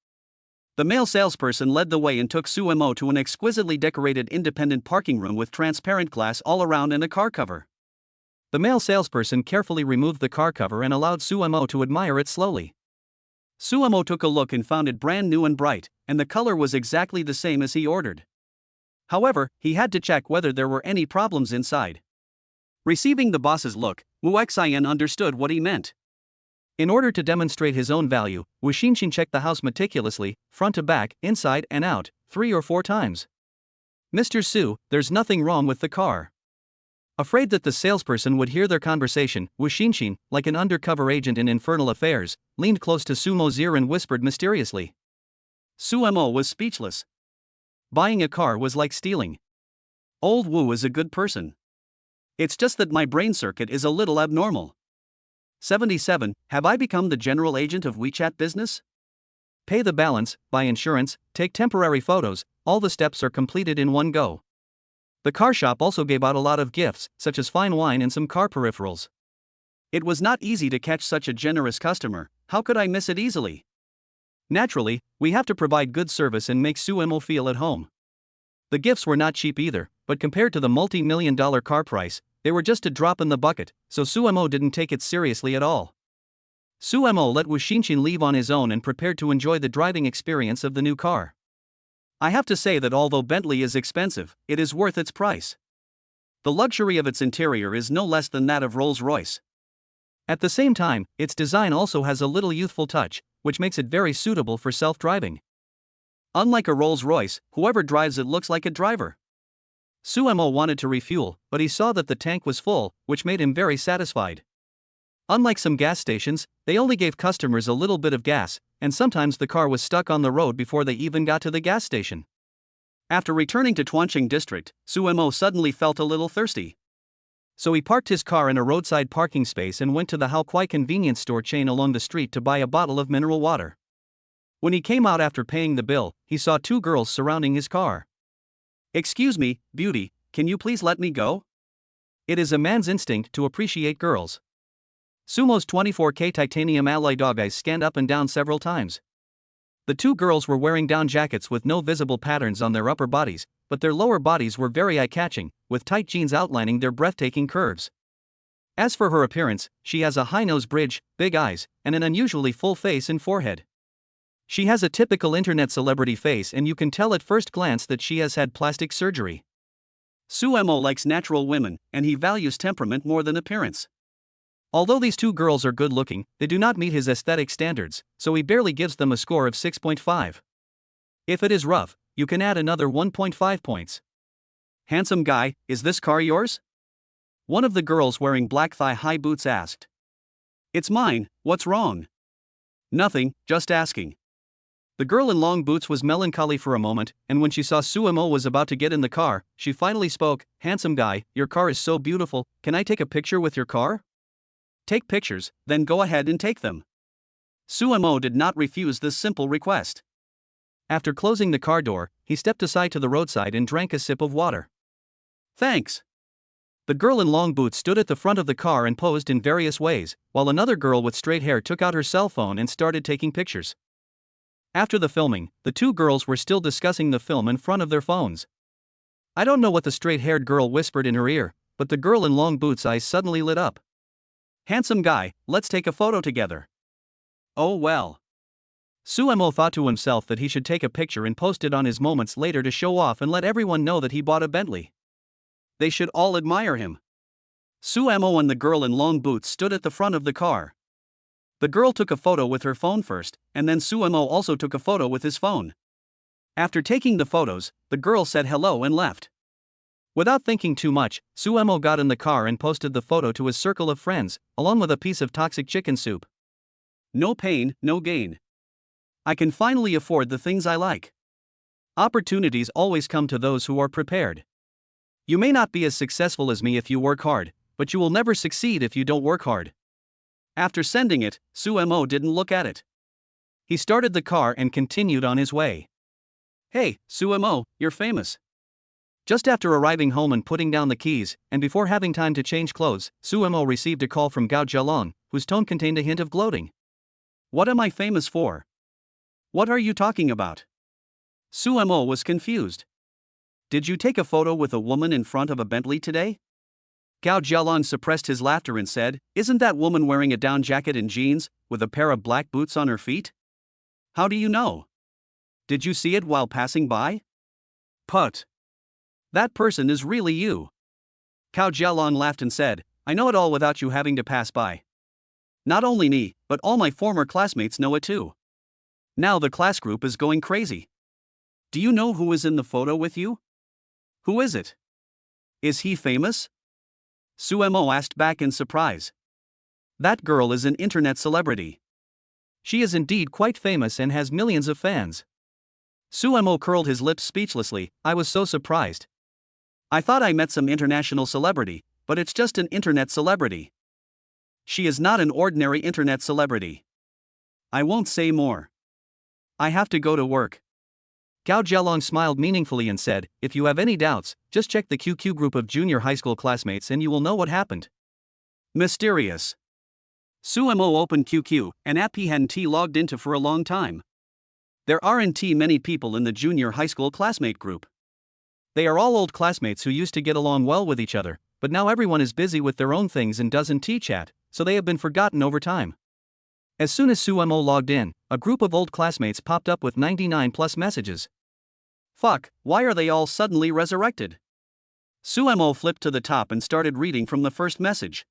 The male salesperson led the way and took Su Mo to an exquisitely decorated independent parking room with transparent glass all around and a car cover. The male salesperson carefully removed the car cover and allowed Su Mo to admire it slowly. Su Mo took a look and found it brand new and bright, and the color was exactly the same as he ordered. However, he had to check whether there were any problems inside. Receiving the boss's look, Wu Xian understood what he meant. In order to demonstrate his own value, Wu Xinxin checked the house meticulously, front to back, inside and out, 3 or 4 times. Mr. Su, there's nothing wrong with the car. Afraid that the salesperson would hear their conversation, Wu Xinxin, like an undercover agent in infernal affairs, leaned close to Su Mo's ear and whispered mysteriously. Su Mo was speechless. Buying a car was like stealing. Old Wu is a good person. It's just that my brain circuit is a little abnormal. 77. Have I become the general agent of WeChat business? Pay the balance, buy insurance, take temporary photos, all the steps are completed in one go. The car shop also gave out a lot of gifts, such as fine wine and some car peripherals. It was not easy to catch such a generous customer, how could I miss it easily? Naturally, we have to provide good service and make Su Mo feel at home. The gifts were not cheap either, but compared to the multi-million-dollar car price, they were just a drop in the bucket, so Su Mo didn't take it seriously at all. Su Mo let Wu Xinxin leave on his own and prepared to enjoy the driving experience of the new car. I have to say that although Bentley is expensive, it is worth its price. The luxury of its interior is no less than that of Rolls-Royce. At the same time, its design also has a little youthful touch, which makes it very suitable for self-driving. Unlike a Rolls-Royce, whoever drives it looks like a driver. Su Mo wanted to refuel, but he saw that the tank was full, which made him very satisfied. Unlike some gas stations, they only gave customers a little bit of gas, and sometimes the car was stuck on the road before they even got to the gas station. After returning to Tuanqing district, Su Mo suddenly felt a little thirsty. So he parked his car in a roadside parking space and went to the Haokuai convenience store chain along the street to buy a bottle of mineral water. When he came out after paying the bill, he saw 2 girls surrounding his car. Excuse me, beauty, can you please let me go? It is a man's instinct to appreciate girls. Sumo's 24K titanium alloy dog eyes scanned up and down several times. The 2 girls were wearing down jackets with no visible patterns on their upper bodies, but their lower bodies were very eye-catching, with tight jeans outlining their breathtaking curves. As for her appearance, she has a high nose bridge, big eyes, and an unusually full face and forehead. She has a typical internet celebrity face, and you can tell at first glance that she has had plastic surgery. Suemo likes natural women, and he values temperament more than appearance. Although these two girls are good looking, they do not meet his aesthetic standards, so he barely gives them a score of 6.5. If it is rough, you can add another 1.5 points. Handsome guy, is this car yours? One of the girls wearing black thigh-high boots asked. It's mine, what's wrong? Nothing, just asking. The girl in long boots was melancholy for a moment, and when she saw Suemo was about to get in the car, she finally spoke. Handsome guy, your car is so beautiful, can I take a picture with your car? Take pictures, then go ahead and take them. Suemo did not refuse this simple request. After closing the car door, he stepped aside to the roadside and drank a sip of water. Thanks. The girl in long boots stood at the front of the car and posed in various ways, while another girl with straight hair took out her cell phone and started taking pictures. After the filming, the two girls were still discussing the film in front of their phones. I don't know what the straight-haired girl whispered in her ear, but the girl in long boots' eyes suddenly lit up. Handsome guy, let's take a photo together. Oh well. Suemo thought to himself that he should take a picture and post it on his moments later to show off and let everyone know that he bought a Bentley. They should all admire him. Suemo and the girl in long boots stood at the front of the car. The girl took a photo with her phone first, and then Suemo also took a photo with his phone. After taking the photos, the girl said hello and left. Without thinking too much, Suemo got in the car and posted the photo to his circle of friends, along with a piece of toxic chicken soup. No pain, no gain. I can finally afford the things I like. Opportunities always come to those who are prepared. You may not be as successful as me if you work hard, but you will never succeed if you don't work hard. After sending it, Suemo didn't look at it. He started the car and continued on his way. Hey, Suemo, you're famous. Just after arriving home and putting down the keys, and before having time to change clothes, Suemo received a call from Gao Jialong, whose tone contained a hint of gloating. What am I famous for? What are you talking about? Suemo was confused. Did you take a photo with a woman in front of a Bentley today? Gao Jialong suppressed his laughter and said, Isn't that woman wearing a down jacket and jeans, with a pair of black boots on her feet? How do you know? Did you see it while passing by? Put. That person is really you. Gao Jialong laughed and said, I know it all without you having to pass by. Not only me, but all my former classmates know it too. Now the class group is going crazy. Do you know who is in the photo with you? Who is it? Is he famous? Suemo asked back in surprise. That girl is an internet celebrity. She is indeed quite famous and has millions of fans. Suemo curled his lips speechlessly. I was so surprised. I thought I met some international celebrity, but it's just an internet celebrity. She is not an ordinary internet celebrity. I won't say more. I have to go to work. Gao Jialong smiled meaningfully and said, If you have any doubts, just check the QQ group of junior high school classmates and you will know what happened. Mysterious. Suemo opened QQ, an app he hadn't logged into for a long time. There aren't many people in the junior high school classmate group. They are all old classmates who used to get along well with each other, but now everyone is busy with their own things and doesn't chat, so they have been forgotten over time. As soon as Suemo logged in, a group of old classmates popped up with 99 plus messages. Fuck, why are they all suddenly resurrected? Suemo flipped to the top and started reading from the first message.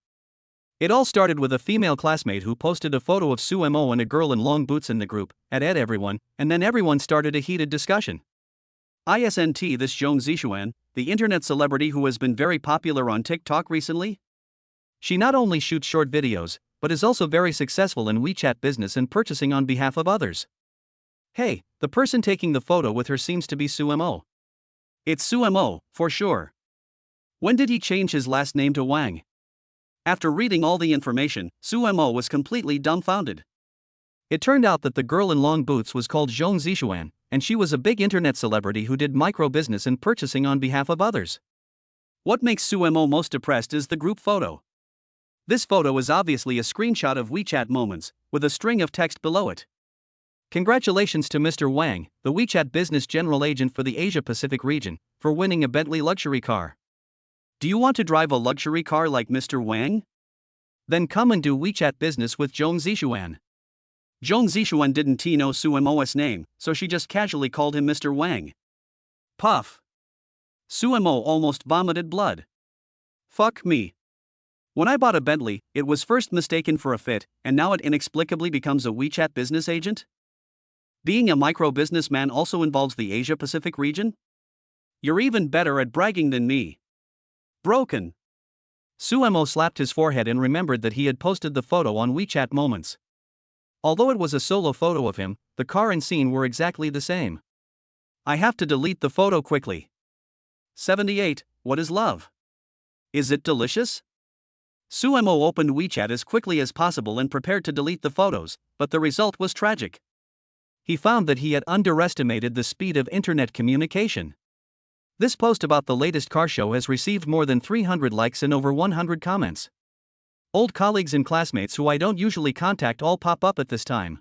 It all started with a female classmate who posted a photo of Suemo and a girl in long boots in the group, at everyone, and then everyone started a heated discussion. Isn't this Zhong Zishuan, the internet celebrity who has been very popular on TikTok recently? She not only shoots short videos, but is also very successful in WeChat business and purchasing on behalf of others. Hey, the person taking the photo with her seems to be Suemo. It's Suemo, for sure. When did he change his last name to Wang? After reading all the information, Suemo was completely dumbfounded. It turned out that the girl in long boots was called Zhong Zishuan, and she was a big internet celebrity who did micro business and purchasing on behalf of others. What makes Suemo most depressed is the group photo. This photo is obviously a screenshot of WeChat moments, with a string of text below it. Congratulations to Mr. Wang, the WeChat Business General Agent for the Asia-Pacific region, for winning a Bentley luxury car. Do you want to drive a luxury car like Mr. Wang? Then come and do WeChat business with Joan Zishuan. Joan Zishuan didn't know Su Mo's name, so she just casually called him Mr. Wang. Puff. Su Mo almost vomited blood. Fuck me. When I bought a Bentley, it was first mistaken for a Fit, and now it inexplicably becomes a WeChat business agent? Being a micro businessman also involves the Asia-Pacific region? You're even better at bragging than me. Broken. Su Mo slapped his forehead and remembered that he had posted the photo on WeChat Moments. Although it was a solo photo of him, the car and scene were exactly the same. I have to delete the photo quickly. 78. What is love? Is it delicious? Su Mo opened WeChat as quickly as possible and prepared to delete the photos, but the result was tragic. He found that he had underestimated the speed of internet communication. This post about the latest car show has received more than 300 likes and over 100 comments. Old colleagues and classmates who I don't usually contact all pop up at this time.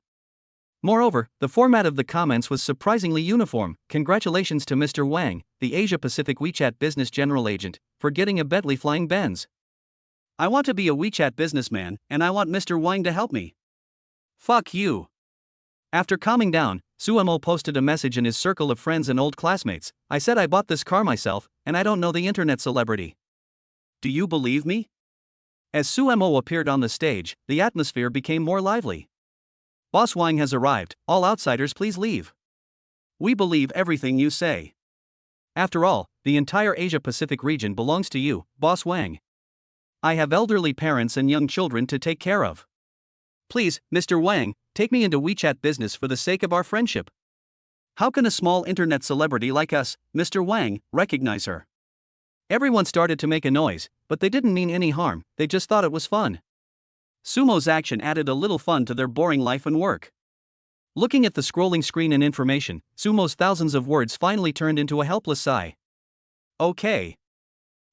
Moreover, the format of the comments was surprisingly uniform. Congratulations to Mr. Wang, the Asia-Pacific WeChat Business General Agent, for getting a Bentley flying Benz. I want to be a WeChat businessman, and I want Mr. Wang to help me. Fuck you. After calming down, Su Mo posted a message in his circle of friends and old classmates. I said I bought this car myself, and I don't know the internet celebrity. Do you believe me? As Su Mo appeared on the stage, the atmosphere became more lively. Boss Wang has arrived, all outsiders please leave. We believe everything you say. After all, the entire Asia-Pacific region belongs to you, Boss Wang. I have elderly parents and young children to take care of. Please, Mr. Wang, take me into WeChat business for the sake of our friendship. How can a small internet celebrity like us, Mr. Wang, recognize her? Everyone started to make a noise, but they didn't mean any harm, they just thought it was fun. Su Mo's action added a little fun to their boring life and work. Looking at the scrolling screen and information, Su Mo's thousands of words finally turned into a helpless sigh. Okay.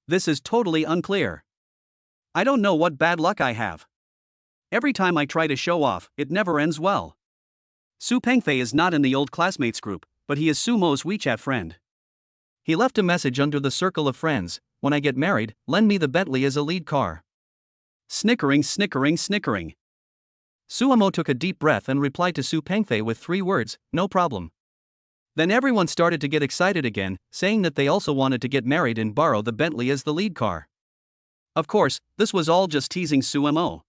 This is totally unclear. I don't know what bad luck I have. Every time I try to show off, it never ends well. Su Pengfei is not in the old classmates group, but he is Su Mo's WeChat friend. He left a message under the circle of friends. When I get married, lend me the Bentley as a lead car. Snickering, snickering, snickering. Su Mo took a deep breath and replied to Su Pengfei with 3 words, no problem. Then everyone started to get excited again, saying that they also wanted to get married and borrow the Bentley as the lead car. Of course, this was all just teasing Su Mo.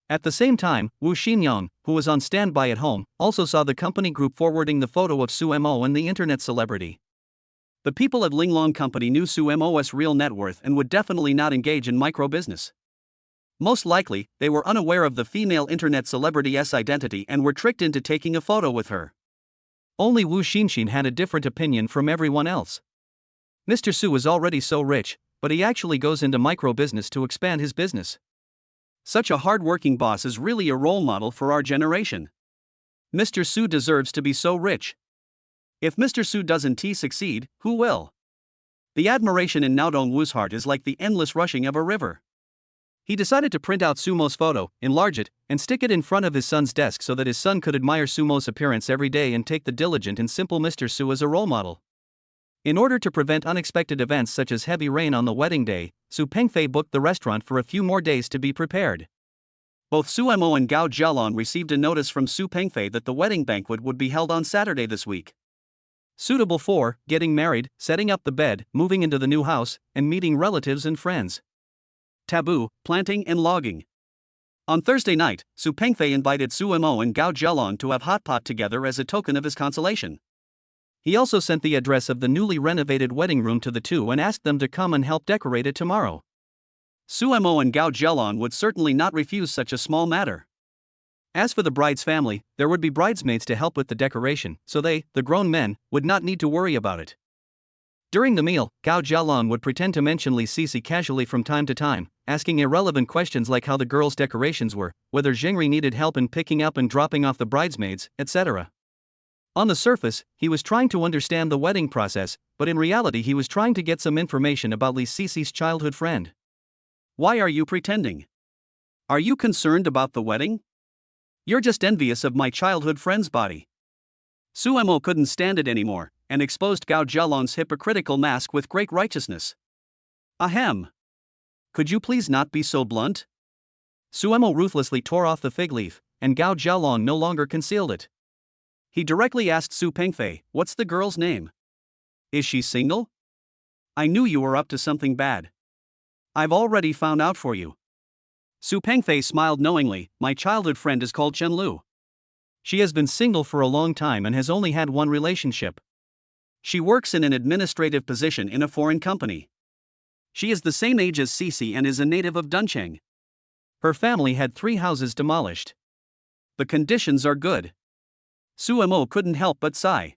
At the same time, Wu Xinyang, who was on standby at home, also saw the company group forwarding the photo of Su Mo and the internet celebrity. The people at Linglong Company knew Su Mo's real net worth and would definitely not engage in micro-business. Most likely, they were unaware of the female internet celebrity's identity and were tricked into taking a photo with her. Only Wu Xinxin had a different opinion from everyone else. Mr. Su is already so rich, but he actually goes into micro-business to expand his business. Such a hard-working boss is really a role model for our generation. Mr. Su deserves to be so rich. If Mr. Su doesn't succeed, who will? The admiration in Naodong Wu's heart is like the endless rushing of a river. He decided to print out Su Mo's photo, enlarge it, and stick it in front of his son's desk so that his son could admire Su Mo's appearance every day and take the diligent and simple Mr. Su as a role model. In order to prevent unexpected events such as heavy rain on the wedding day, Su Pengfei booked the restaurant for a few more days to be prepared. Both Su Mo and Gao Jialong received a notice from Su Pengfei that the wedding banquet would be held on Saturday this week. Suitable for getting married, setting up the bed, moving into the new house, and meeting relatives and friends. Taboo, planting and logging. On Thursday night, Su Pengfei invited Su Mo and Gao Jialong to have hot pot together as a token of his consolation. He also sent the address of the newly renovated wedding room to the two and asked them to come and help decorate it tomorrow. Su Mo and Gao Jialong would certainly not refuse such a small matter. As for the bride's family, there would be bridesmaids to help with the decoration, so they, the grown men, would not need to worry about it. During the meal, Gao Jialong would pretend to mention Li Sisi casually from time to time, asking irrelevant questions like how the girls' decorations were, whether Zhengri needed help in picking up and dropping off the bridesmaids, etc. On the surface, he was trying to understand the wedding process, but in reality he was trying to get some information about Li Sisi's childhood friend. Why are you pretending? Are you concerned about the wedding? You're just envious of my childhood friend's body. Su Mo couldn't stand it anymore, and exposed Gao Jialong's hypocritical mask with great righteousness. Ahem. Could you please not be so blunt? Su Mo ruthlessly tore off the fig leaf, and Gao Jialong no longer concealed it. He directly asked Su Pengfei, "What's the girl's name? Is she single? I knew you were up to something bad. I've already found out for you." Su Pengfei smiled knowingly. "My childhood friend is called Chen Lu. She has been single for a long time and has only had one relationship. She works in an administrative position in a foreign company. She is the same age as Cici and is a native of Duncheng. Her family had 3 houses demolished. The conditions are good." Su Mo couldn't help but sigh.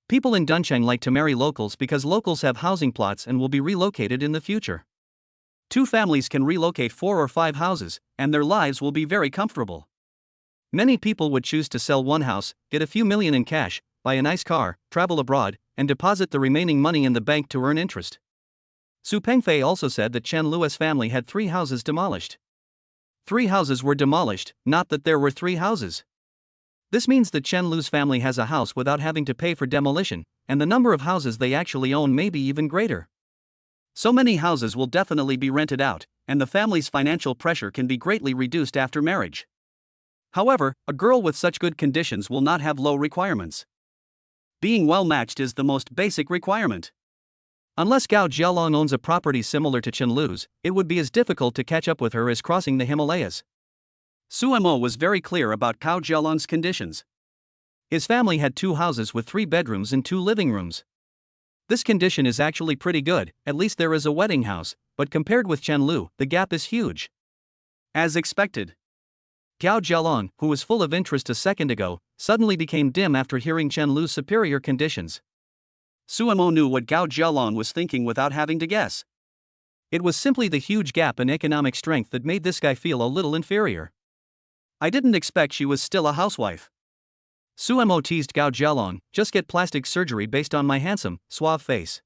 People in Duncheng like to marry locals because locals have housing plots and will be relocated in the future. 2 families can relocate 4 or 5 houses, and their lives will be very comfortable. Many people would choose to sell one house, get a few million in cash, buy a nice car, travel abroad, and deposit the remaining money in the bank to earn interest. Su Pengfei also said that Chen Lu's family had 3 houses demolished. 3 houses were demolished, not that there were 3 houses. This means that Chen Lu's family has a house without having to pay for demolition, and the number of houses they actually own may be even greater. So many houses will definitely be rented out, and the family's financial pressure can be greatly reduced after marriage. However, a girl with such good conditions will not have low requirements. Being well matched is the most basic requirement. Unless Gao Jialong owns a property similar to Chen Lu's, it would be as difficult to catch up with her as crossing the Himalayas. Su Mo was very clear about Gao Jialong's conditions. His family had 2 houses with 3 bedrooms and 2 living rooms. This condition is actually pretty good, at least there is a wedding house, but compared with Chen Lu, the gap is huge. As expected, Gao Jialong, who was full of interest a second ago, suddenly became dim after hearing Chen Lu's superior conditions. Su Mo knew what Gao Jialong was thinking without having to guess. It was simply the huge gap in economic strength that made this guy feel a little inferior. "I didn't expect she was still a housewife." Su Mo teased Gao Jialong, "Just get plastic surgery based on my handsome, suave face.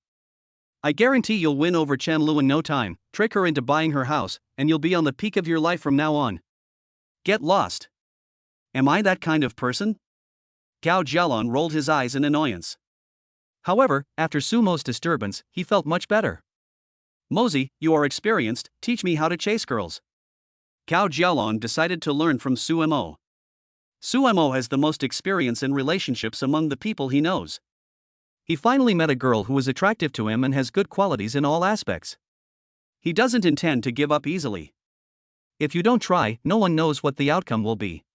I guarantee you'll win over Chen Lu in no time, trick her into buying her house, and you'll be on the peak of your life from now on. Get lost. Am I that kind of person?" Gao Jialong rolled his eyes in annoyance. However, after Su Mo's disturbance, he felt much better. "Mosey, you are experienced, teach me how to chase girls." Gao Jialong decided to learn from Su Mo. Su Mo has the most experience in relationships among the people he knows. He finally met a girl who is attractive to him and has good qualities in all aspects. He doesn't intend to give up easily. If you don't try, no one knows what the outcome will be.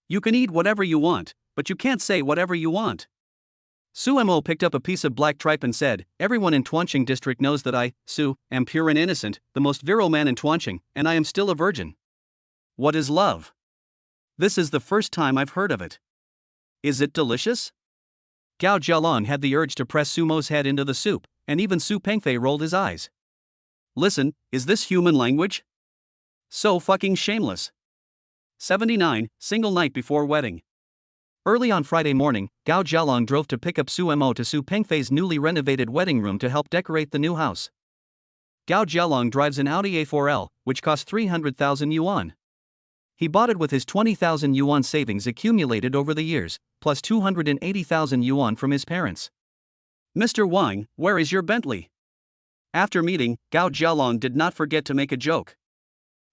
You can eat whatever you want, but you can't say whatever you want. Su Mo picked up a piece of black tripe and said, "Everyone in Tuancheng district knows that I, Su, am pure and innocent, the most virile man in Tuancheng, and I am still a virgin. What is love? This is the first time I've heard of it. Is it delicious?" Gao Jialong had the urge to press Su Mo's head into the soup, and even Su Pengfei rolled his eyes. "Listen, is this human language? So fucking shameless." 79, single night before wedding. Early on Friday morning, Gao Jialong drove to pick up Su Mo to Su Pengfei's newly renovated wedding room to help decorate the new house. Gao Jialong drives an Audi A4L, which costs 300,000 yuan. He bought it with his 20,000 yuan savings accumulated over the years, plus 280,000 yuan from his parents. "Mr. Wang, where is your Bentley?" After meeting, Gao Jialong did not forget to make a joke.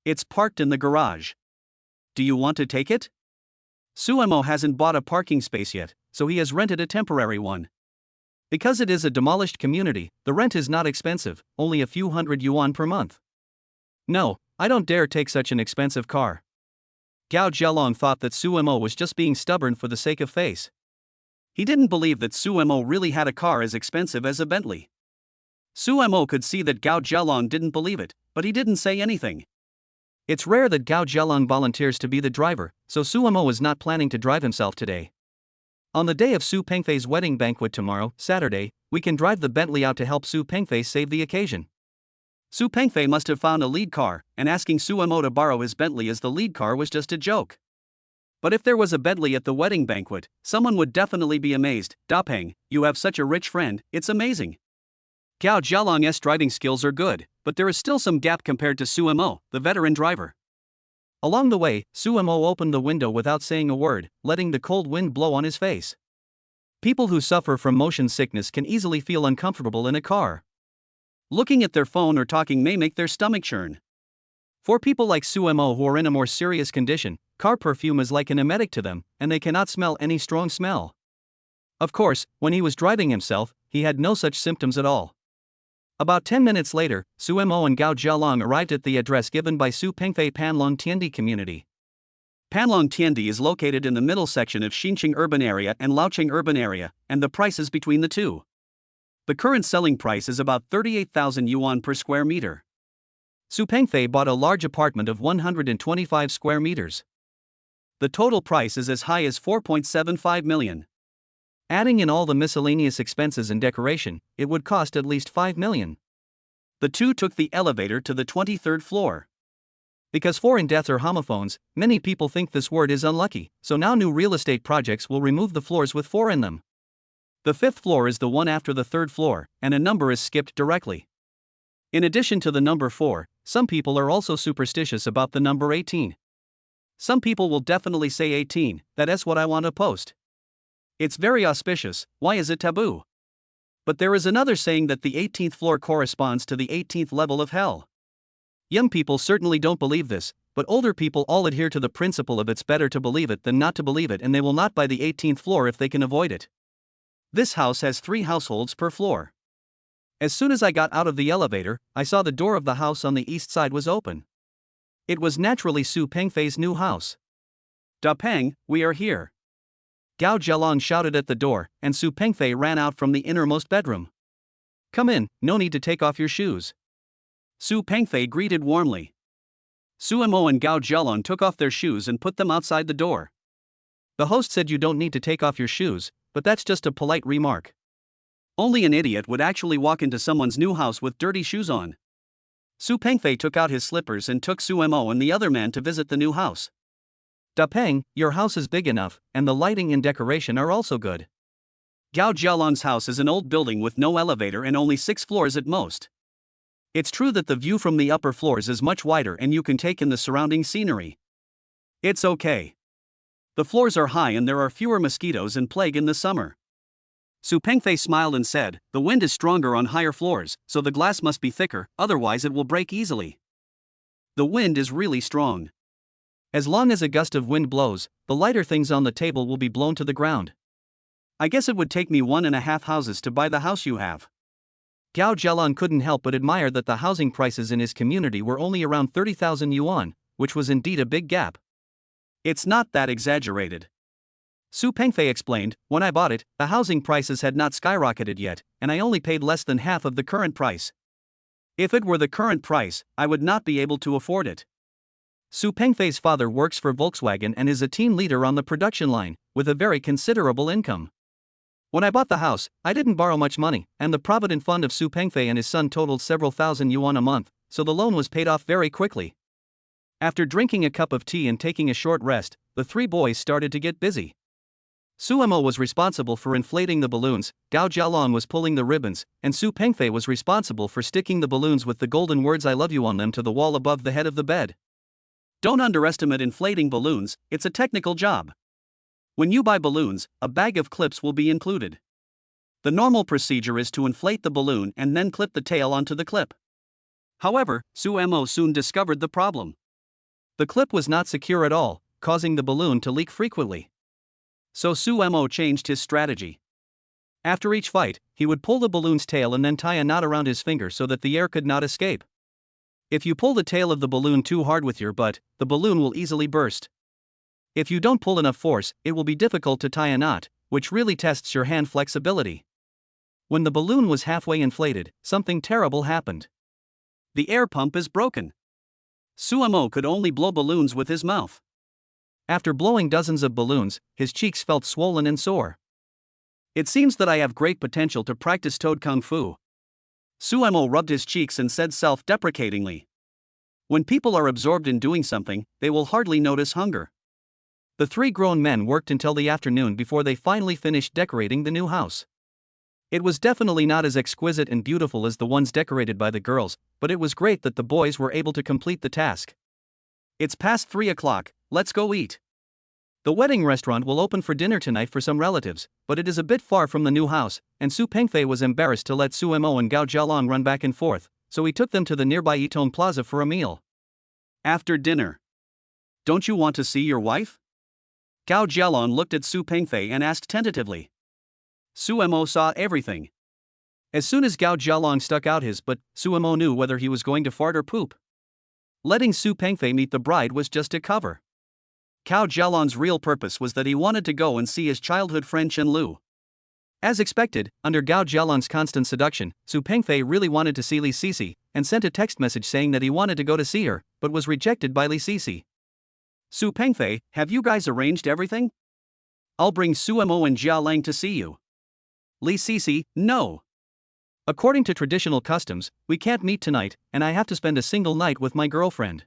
"It's parked in the garage. Do you want to take it?" Su Mo hasn't bought a parking space yet, so he has rented a temporary one. Because it is a demolished community, the rent is not expensive, only a few hundred yuan per month. "No, I don't dare take such an expensive car." Gao Jialong thought that Su Mo was just being stubborn for the sake of face. He didn't believe that Su Mo really had a car as expensive as a Bentley. Su Mo could see that Gao Jialong didn't believe it, but he didn't say anything. It's rare that Gao Jialong volunteers to be the driver, so Su Mo was not planning to drive himself today. On the day of Su Pengfei's wedding banquet tomorrow, Saturday, we can drive the Bentley out to help Su Pengfei save the occasion. Su Pengfei must have found a lead car, and asking Su Mo to borrow his Bentley as the lead car was just a joke. But if there was a Bentley at the wedding banquet, someone would definitely be amazed. "Dapeng, you have such a rich friend, it's amazing." Gao Jialong's driving skills are good, but there is still some gap compared to Su Mo, the veteran driver. Along the way, Sumo opened the window without saying a word, letting the cold wind blow on his face. People who suffer from motion sickness can easily feel uncomfortable in a car. Looking at their phone or talking may make their stomach churn. For people like Sumo who are in a more serious condition, car perfume is like an emetic to them, and they cannot smell any strong smell. Of course, when he was driving himself, he had no such symptoms at all. About 10 minutes later, Sumo and Gao Jialong arrived at the address given by Su Pengfei Panlong Tiandi community. Panlong Tiandi is located in the middle section of Xinqing urban area and Laocheng urban area, and the prices between the two. The current selling price is about 38,000 yuan per square meter. Su Pengfei bought a large apartment of 125 square meters. The total price is as high as 4.75 million. Adding in all the miscellaneous expenses and decoration, it would cost at least 5 million. The two took the elevator to the 23rd floor. Because foreign death are homophones, many people think this word is unlucky, so now new real estate projects will remove the floors with 4 in them. The 5th floor is the one after the 3rd floor, and a number is skipped directly. In addition to the number 4, some people are also superstitious about the number 18. Some people will definitely say 18, that's what I want to post. It's very auspicious, why is it taboo? But there is another saying that the 18th floor corresponds to the 18th level of hell. Young people certainly don't believe this, but older people all adhere to the principle of it's better to believe it than not to believe it, and they will not buy the 18th floor if they can avoid it. This house has 3 households per floor. As soon as I got out of the elevator, I saw the door of the house on the east side was open. It was naturally Su Pengfei's new house. Da Peng, we are here. Gao Jialong shouted at the door, and Su Pengfei ran out from the innermost bedroom. Come in, no need to take off your shoes. Su Pengfei greeted warmly. Sumo and Gao Jialong took off their shoes and put them outside the door. The host said you don't need to take off your shoes, but that's just a polite remark. Only an idiot would actually walk into someone's new house with dirty shoes on. Su Pengfei took out his slippers and took Sumo and the other man to visit the new house. Da Peng, your house is big enough, and the lighting and decoration are also good. Gao Jialong's house is an old building with no elevator and only 6 floors at most. It's true that the view from the upper floors is much wider and you can take in the surrounding scenery. It's okay. The floors are high and there are fewer mosquitoes and plague in the summer. Su Pengfei smiled and said, the wind is stronger on higher floors, so the glass must be thicker, otherwise it will break easily. The wind is really strong. As long as a gust of wind blows, the lighter things on the table will be blown to the ground. I guess it would take me 1.5 houses to buy the house you have. Gao Jialong couldn't help but admire that the housing prices in his community were only around 30,000 yuan, which was indeed a big gap. It's not that exaggerated. Su Pengfei explained, when I bought it, the housing prices had not skyrocketed yet, and I only paid less than half of the current price. If it were the current price, I would not be able to afford it. Su Pengfei's father works for Volkswagen and is a team leader on the production line, with a very considerable income. When I bought the house, I didn't borrow much money, and the provident fund of Su Pengfei and his son totaled several thousand yuan a month, so the loan was paid off very quickly. After drinking a cup of tea and taking a short rest, the 3 boys started to get busy. Sumo was responsible for inflating the balloons, Gao Jialong was pulling the ribbons, and Su Pengfei was responsible for sticking the balloons with the golden words I love you on them to the wall above the head of the bed. Don't underestimate inflating balloons, it's a technical job. When you buy balloons, a bag of clips will be included. The normal procedure is to inflate the balloon and then clip the tail onto the clip. However, Sumo soon discovered the problem. The clip was not secure at all, causing the balloon to leak frequently. So Sumo changed his strategy. After each fight, he would pull the balloon's tail and then tie a knot around his finger so that the air could not escape. If you pull the tail of the balloon too hard with your butt, the balloon will easily burst. If you don't pull enough force, it will be difficult to tie a knot, which really tests your hand flexibility. When the balloon was halfway inflated, something terrible happened. The air pump is broken. Sumo could only blow balloons with his mouth. After blowing dozens of balloons, his cheeks felt swollen and sore. It seems that I have great potential to practice toad kung fu. Sumo rubbed his cheeks and said self-deprecatingly. When people are absorbed in doing something, they will hardly notice hunger. The 3 grown men worked until the afternoon before they finally finished decorating the new house. It was definitely not as exquisite and beautiful as the ones decorated by the girls, but it was great that the boys were able to complete the task. It's past 3 o'clock, let's go eat. The wedding restaurant will open for dinner tonight for some relatives, but it is a bit far from the new house, and Su Pengfei was embarrassed to let Su Mo and Gao Jialong run back and forth, so he took them to the nearby Yitong Plaza for a meal. After dinner. Don't you want to see your wife? Gao Jialong looked at Su Pengfei and asked tentatively. Su Mo saw everything. As soon as Gao Jialong stuck out his butt, Su Mo knew whether he was going to fart or poop. Letting Su Pengfei meet the bride was just a cover. Gao Jialong's real purpose was that he wanted to go and see his childhood friend Chen Lu. As expected, under Gao Jialong's constant seduction, Su Pengfei really wanted to see Li Sisi, and sent a text message saying that he wanted to go to see her, but was rejected by Li Sisi. Su Pengfei, have you guys arranged everything? I'll bring Su Mo and Jia Lang to see you. Li Sisi, no. According to traditional customs, we can't meet tonight, and I have to spend a single night with my girlfriend.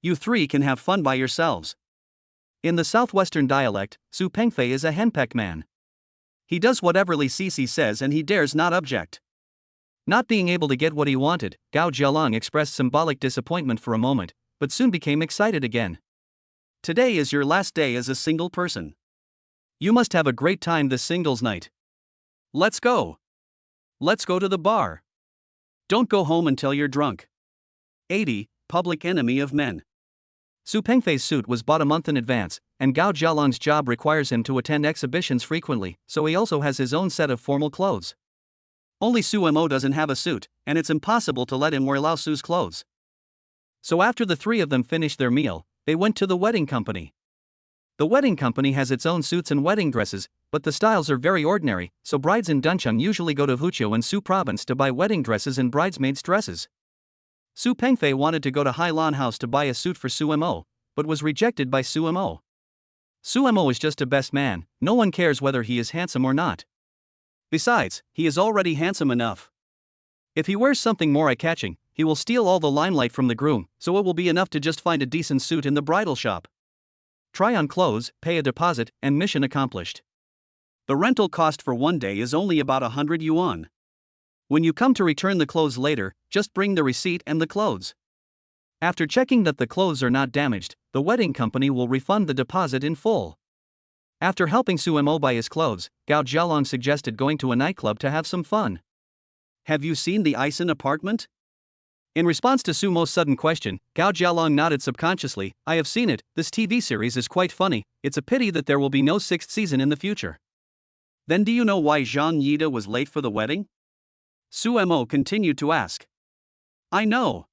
You three can have fun by yourselves. In the southwestern dialect, Su Pengfei is a henpeck man. He does whatever Li Sisi says and he dares not object. Not being able to get what he wanted, Gao Jialong expressed symbolic disappointment for a moment, but soon became excited again. Today is your last day as a single person. You must have a great time this singles night. Let's go. Let's go to the bar. Don't go home until you're drunk. 80. Public enemy of men. Su Pengfei's suit was bought a month in advance, and Gao Jialong's job requires him to attend exhibitions frequently, so he also has his own set of formal clothes. Only Su Mo doesn't have a suit, and it's impossible to let him wear Lao Su's clothes. So after the three of them finished their meal, they went to the wedding company. The wedding company has its own suits and wedding dresses, but the styles are very ordinary, so brides in Duncheng usually go to Huqiu and Su province to buy wedding dresses and bridesmaids' dresses. Su Pengfei wanted to go to Hailan House to buy a suit for Su Mo, but was rejected by Su Mo. Su Mo is just a best man, no one cares whether he is handsome or not. Besides, he is already handsome enough. If he wears something more eye-catching, he will steal all the limelight from the groom, so it will be enough to just find a decent suit in the bridal shop. Try on clothes, pay a deposit, and mission accomplished. The rental cost for one day is only about 100 yuan. When you come to return the clothes later, just bring the receipt and the clothes. After checking that the clothes are not damaged, the wedding company will refund the deposit in full. After helping Su Mo buy his clothes, Gao Jialong suggested going to a nightclub to have some fun. Have you seen the Ison apartment? In response to Su Mo's sudden question, Gao Jialong nodded subconsciously. I have seen it, this TV series is quite funny, it's a pity that there will be no 6th season in the future. Then do you know why Zhang Yida was late for the wedding? Su Mo continued to ask. I know.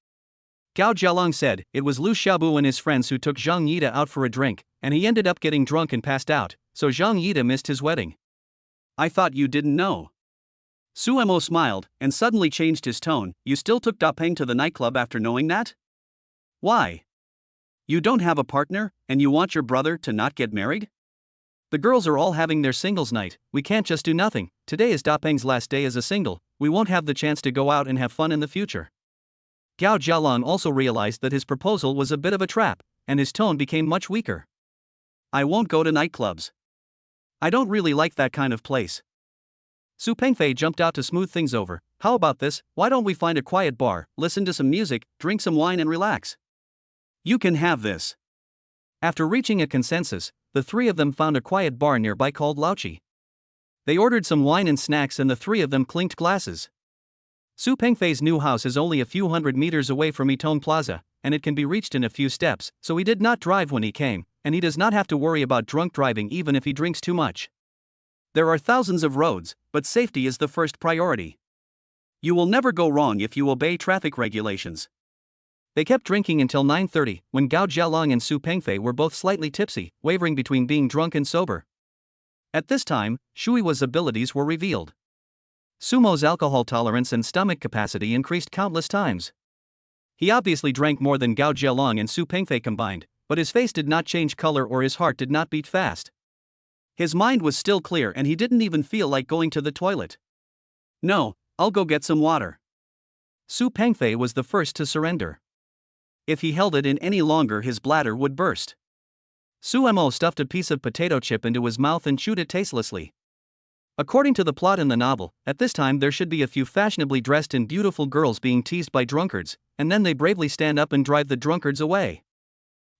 Gao Jialong said, it was Lu Xiaobu and his friends who took Zhang Yida out for a drink, and he ended up getting drunk and passed out, so Zhang Yida missed his wedding. I thought you didn't know. Su Mo smiled, and suddenly changed his tone. You still took Da Peng to the nightclub after knowing that? Why? You don't have a partner, and you want your brother to not get married? The girls are all having their singles night, we can't just do nothing. Today is Da Peng's last day as a single, we won't have the chance to go out and have fun in the future. Gao Jialong also realized that his proposal was a bit of a trap, and his tone became much weaker. I won't go to nightclubs. I don't really like that kind of place. Su Pengfei jumped out to smooth things over. How about this, why don't we find a quiet bar, listen to some music, drink some wine and relax? You can have this. After reaching a consensus, the three of them found a quiet bar nearby called Laochi. They ordered some wine and snacks and the three of them clinked glasses. Su Pengfei's new house is only a few hundred meters away from Yitong Plaza, and it can be reached in a few steps, so he did not drive when he came, and he does not have to worry about drunk driving even if he drinks too much. There are thousands of roads, but safety is the first priority. You will never go wrong if you obey traffic regulations. They kept drinking until 9:30, when Gao Jialong and Su Pengfei were both slightly tipsy, wavering between being drunk and sober. At this time, Shuiwa's abilities were revealed. Sumo's alcohol tolerance and stomach capacity increased countless times. He obviously drank more than Gao Jialong and Su Pengfei combined, but his face did not change color or his heart did not beat fast. His mind was still clear and he didn't even feel like going to the toilet. No, I'll go get some water. Su Pengfei was the first to surrender. If he held it in any longer, his bladder would burst. Su Mo stuffed a piece of potato chip into his mouth and chewed it tastelessly. According to the plot in the novel, at this time there should be a few fashionably dressed and beautiful girls being teased by drunkards, and then they bravely stand up and drive the drunkards away.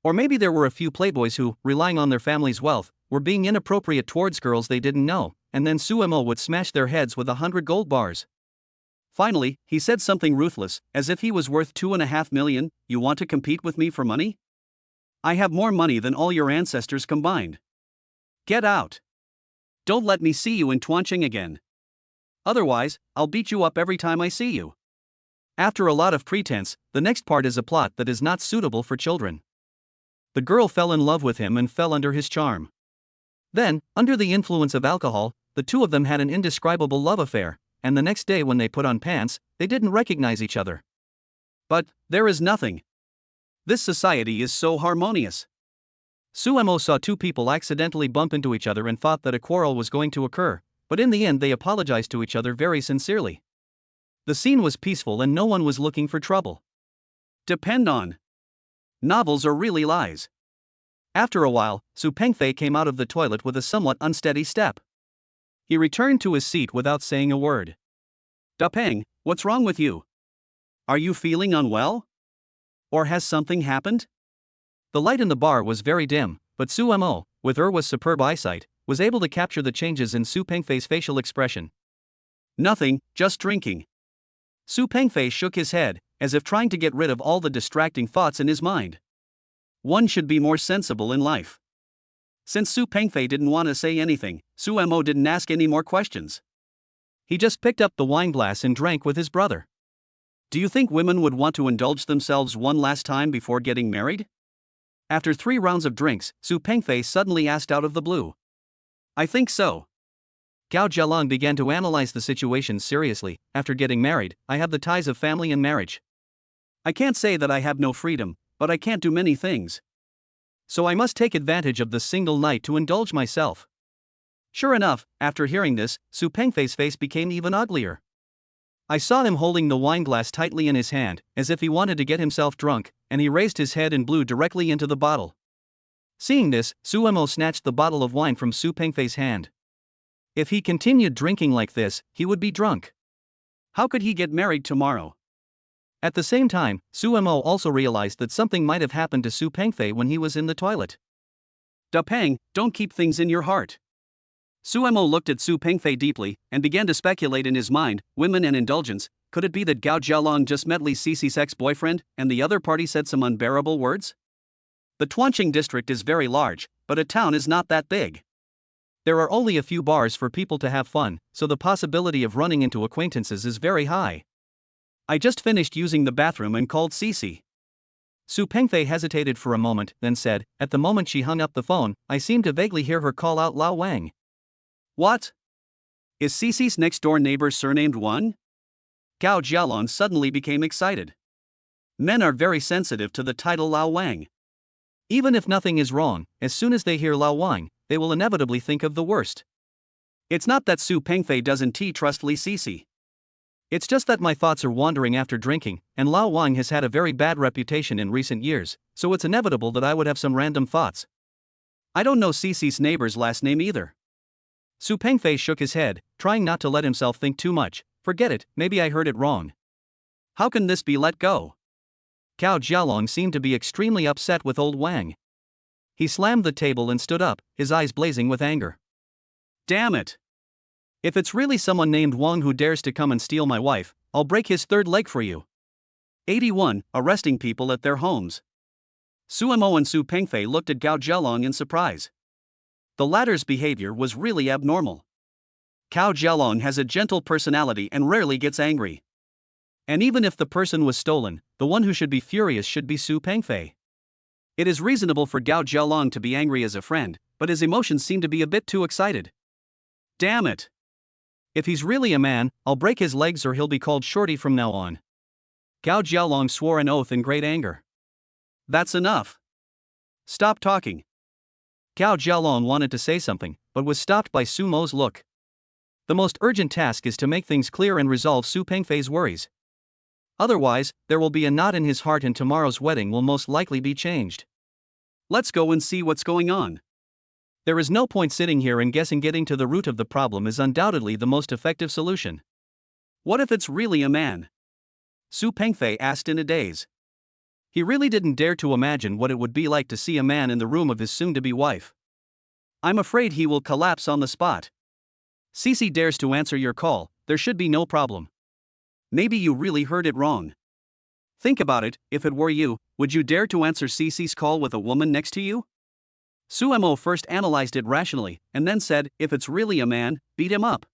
Or maybe there were a few playboys who, relying on their family's wealth, were being inappropriate towards girls they didn't know, and then Suemo would smash their heads with 100 gold bars. Finally, he said something ruthless, as if he was worth 2.5 million. You want to compete with me for money? I have more money than all your ancestors combined. Get out. Don't let me see you in Tuancheng again. Otherwise, I'll beat you up every time I see you. After a lot of pretense, the next part is a plot that is not suitable for children. The girl fell in love with him and fell under his charm. Then, under the influence of alcohol, the two of them had an indescribable love affair, and the next day when they put on pants, they didn't recognize each other. But there is nothing. This society is so harmonious. Suemo saw two people accidentally bump into each other and thought that a quarrel was going to occur, but in the end they apologized to each other very sincerely. The scene was peaceful and no one was looking for trouble. Depend on. Novels are really lies. After a while, Su Pengfei came out of the toilet with a somewhat unsteady step. He returned to his seat without saying a word. Da Peng, what's wrong with you? Are you feeling unwell? Or has something happened? The light in the bar was very dim, but Suemo, with Erwa's superb eyesight, was able to capture the changes in Su Pengfei's facial expression. Nothing, just drinking. Su Pengfei shook his head, as if trying to get rid of all the distracting thoughts in his mind. One should be more sensible in life. Since Su Pengfei didn't want to say anything, Suemo didn't ask any more questions. He just picked up the wine glass and drank with his brother. Do you think women would want to indulge themselves one last time before getting married? After 3 rounds of drinks, Su Pengfei suddenly asked out of the blue. I think so. Gao Jialong began to analyze the situation seriously. After getting married, I have the ties of family and marriage. I can't say that I have no freedom, but I can't do many things. So I must take advantage of the single night to indulge myself. Sure enough, after hearing this, Su Pengfei's face became even uglier. I saw him holding the wine glass tightly in his hand, as if he wanted to get himself drunk, and he raised his head and blew directly into the bottle. Seeing this, Suemo snatched the bottle of wine from Su Pengfei's hand. If he continued drinking like this, he would be drunk. How could he get married tomorrow? At the same time, Suemo also realized that something might have happened to Su Pengfei when he was in the toilet. Da Peng, don't keep things in your heart. Suemo looked at Su Pengfei deeply, and began to speculate in his mind, women and indulgence. Could it be that Gao Jialong just met Li Cici's ex-boyfriend, and the other party said some unbearable words? The Tuancheng district is very large, but a town is not that big. There are only a few bars for people to have fun, so the possibility of running into acquaintances is very high. I just finished using the bathroom and called Cici. Su Pengfei hesitated for a moment, then said, at the moment she hung up the phone, I seemed to vaguely hear her call out Lao Wang. What? Is Cici's next-door neighbor surnamed Wang? Gao Jialong suddenly became excited. Men are very sensitive to the title Lao Wang. Even if nothing is wrong, as soon as they hear Lao Wang, they will inevitably think of the worst. It's not that Su Pengfei doesn't trust Li Cici. It's just that my thoughts are wandering after drinking, and Lao Wang has had a very bad reputation in recent years, so it's inevitable that I would have some random thoughts. I don't know Cici's neighbor's last name either. Su Pengfei shook his head, trying not to let himself think too much. Forget it, maybe I heard it wrong. How can this be let go? Gao Jialong seemed to be extremely upset with old Wang. He slammed the table and stood up, his eyes blazing with anger. Damn it! If it's really someone named Wang who dares to come and steal my wife, I'll break his third leg for you. 81. Arresting people at their homes. Suemo and Su Pengfei looked at Gao Jialong in surprise. The latter's behavior was really abnormal. Gao Jialong has a gentle personality and rarely gets angry. And even if the person was stolen, the one who should be furious should be Su Pengfei. It is reasonable for Gao Jialong to be angry as a friend, but his emotions seem to be a bit too excited. Damn it! If he's really a man, I'll break his legs or he'll be called Shorty from now on. Gao Jialong swore an oath in great anger. That's enough. Stop talking. Gao Jialong wanted to say something, but was stopped by Sumo's look. The most urgent task is to make things clear and resolve Su Pengfei's worries. Otherwise, there will be a knot in his heart and tomorrow's wedding will most likely be changed. Let's go and see what's going on. There is no point sitting here and guessing. Getting to the root of the problem is undoubtedly the most effective solution. What if it's really a man? Su Pengfei asked in a daze. He really didn't dare to imagine what it would be like to see a man in the room of his soon-to-be wife. I'm afraid he will collapse on the spot. Cece dares to answer your call, there should be no problem. Maybe you really heard it wrong. Think about it, if it were you, would you dare to answer Cece's call with a woman next to you? Suemo first analyzed it rationally, and then said, if it's really a man, beat him up.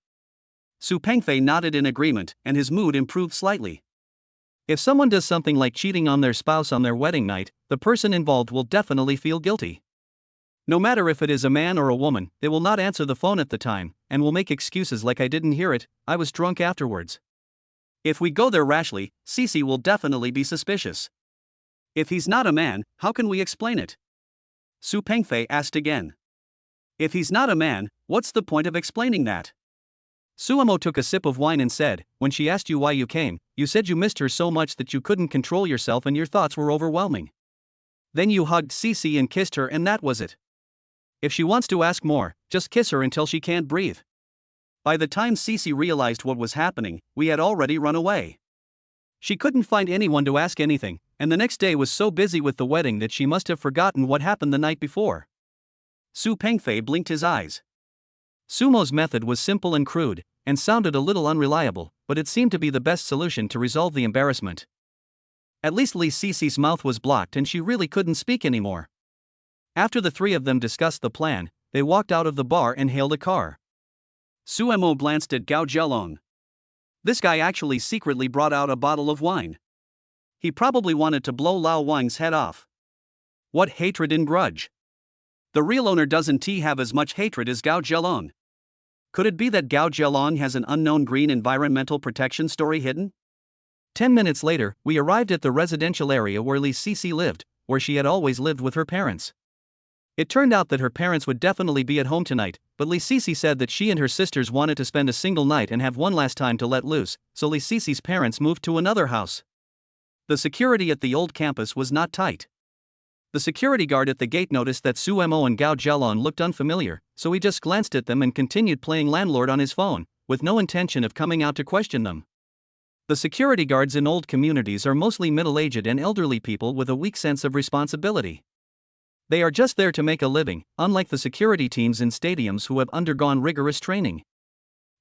Su Pengfei nodded in agreement, and his mood improved slightly. If someone does something like cheating on their spouse on their wedding night, the person involved will definitely feel guilty. No matter if it is a man or a woman, they will not answer the phone at the time, and will make excuses like I didn't hear it, I was drunk afterwards. If we go there rashly, Cece will definitely be suspicious. If he's not a man, how can we explain it? Su Pengfei asked again. If he's not a man, what's the point of explaining that? Suemo took a sip of wine and said, when she asked you why you came, you said you missed her so much that you couldn't control yourself and your thoughts were overwhelming. Then you hugged Cece and kissed her and that was it. If she wants to ask more, just kiss her until she can't breathe. By the time Cece realized what was happening, we had already run away. She couldn't find anyone to ask anything, and the next day was so busy with the wedding that she must have forgotten what happened the night before. Su Pengfei blinked his eyes. Sumo's method was simple and crude, and sounded a little unreliable, but it seemed to be the best solution to resolve the embarrassment. At least Li Cece's mouth was blocked and she really couldn't speak anymore. After the three of them discussed the plan, they walked out of the bar and hailed a car. Suemo glanced at Gao Zhelong. This guy actually secretly brought out a bottle of wine. He probably wanted to blow Lao Wang's head off. What hatred and grudge. The real owner doesn't have as much hatred as Gao Zhelong. Could it be that Gao Zhelong has an unknown green environmental protection story hidden? 10 minutes later, we arrived at the residential area where Li Cece lived, where she had always lived with her parents. It turned out that her parents would definitely be at home tonight, but Li Cece said that she and her sisters wanted to spend a single night and have one last time to let loose, so Li Cece's parents moved to another house. The security at the old campus was not tight. The security guard at the gate noticed that Suemo and Gao Zhelong looked unfamiliar, so he just glanced at them and continued playing landlord on his phone, with no intention of coming out to question them. The security guards in old communities are mostly middle-aged and elderly people with a weak sense of responsibility. They are just there to make a living, unlike the security teams in stadiums who have undergone rigorous training.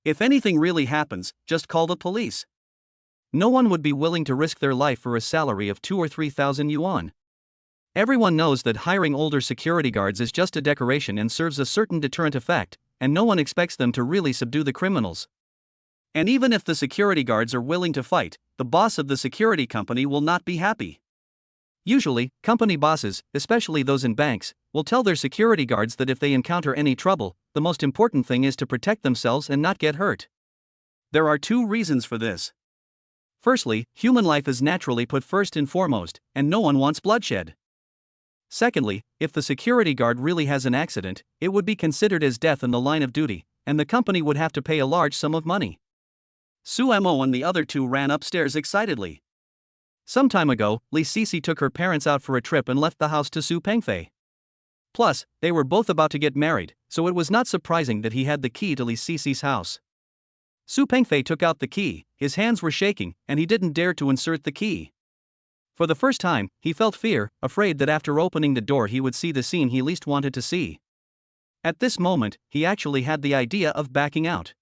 If anything really happens, just call the police. No one would be willing to risk their life for a salary of 2,000 or 3,000 yuan. Everyone knows that hiring older security guards is just a decoration and serves a certain deterrent effect, and no one expects them to really subdue the criminals. And even if the security guards are willing to fight, the boss of the security company will not be happy. Usually, company bosses, especially those in banks, will tell their security guards that if they encounter any trouble, the most important thing is to protect themselves and not get hurt. There are two reasons for this. Firstly, human life is naturally put first and foremost, and no one wants bloodshed. Secondly, if the security guard really has an accident, it would be considered as death in the line of duty, and the company would have to pay a large sum of money. Suemo and the other two ran upstairs excitedly. Some time ago, Li Cece took her parents out for a trip and left the house to Su Pengfei. Plus, they were both about to get married, so it was not surprising that he had the key to Li Cece's house. Su Pengfei took out the key, his hands were shaking, and he didn't dare to insert the key. For the first time, he felt fear, afraid that after opening the door he would see the scene he least wanted to see. At this moment, he actually had the idea of backing out.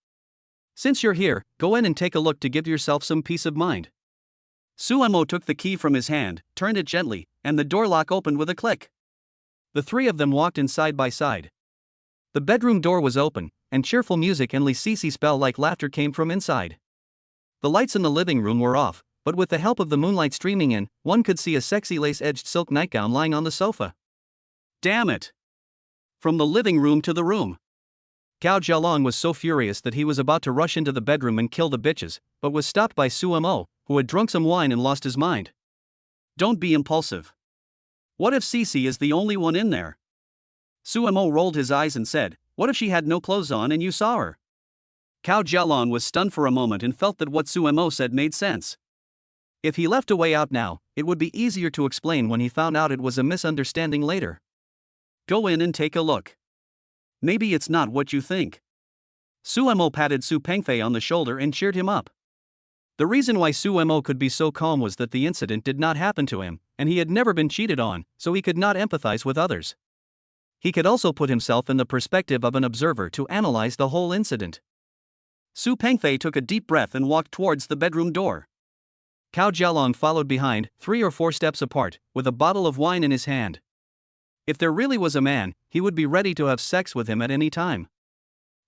Since you're here, go in and take a look to give yourself some peace of mind. Suemo took the key from his hand, turned it gently, and the door lock opened with a click. The three of them walked in side by side. The bedroom door was open, and cheerful music and Li Cece's bell-like laughter came from inside. The lights in the living room were off, but with the help of the moonlight streaming in, one could see a sexy lace-edged silk nightgown lying on the sofa. Damn it! From the living room to the room. Gao Zhelong was so furious that he was about to rush into the bedroom and kill the bitches, but was stopped by Suemo, who had drunk some wine and lost his mind. Don't be impulsive. What if Cece is the only one in there? Suemo rolled his eyes and said, what if she had no clothes on and you saw her? Gao Zhelong was stunned for a moment and felt that what Suemo said made sense. If he left a way out now, it would be easier to explain when he found out it was a misunderstanding later. Go in and take a look. Maybe it's not what you think. Suemo patted Su Pengfei on the shoulder and cheered him up. The reason why Suemo could be so calm was that the incident did not happen to him, and he had never been cheated on, so he could not empathize with others. He could also put himself in the perspective of an observer to analyze the whole incident. Su Pengfei took a deep breath and walked towards the bedroom door. Cao Jialong followed behind, 3 or 4 steps apart, with a bottle of wine in his hand. If there really was a man, he would be ready to have sex with him at any time.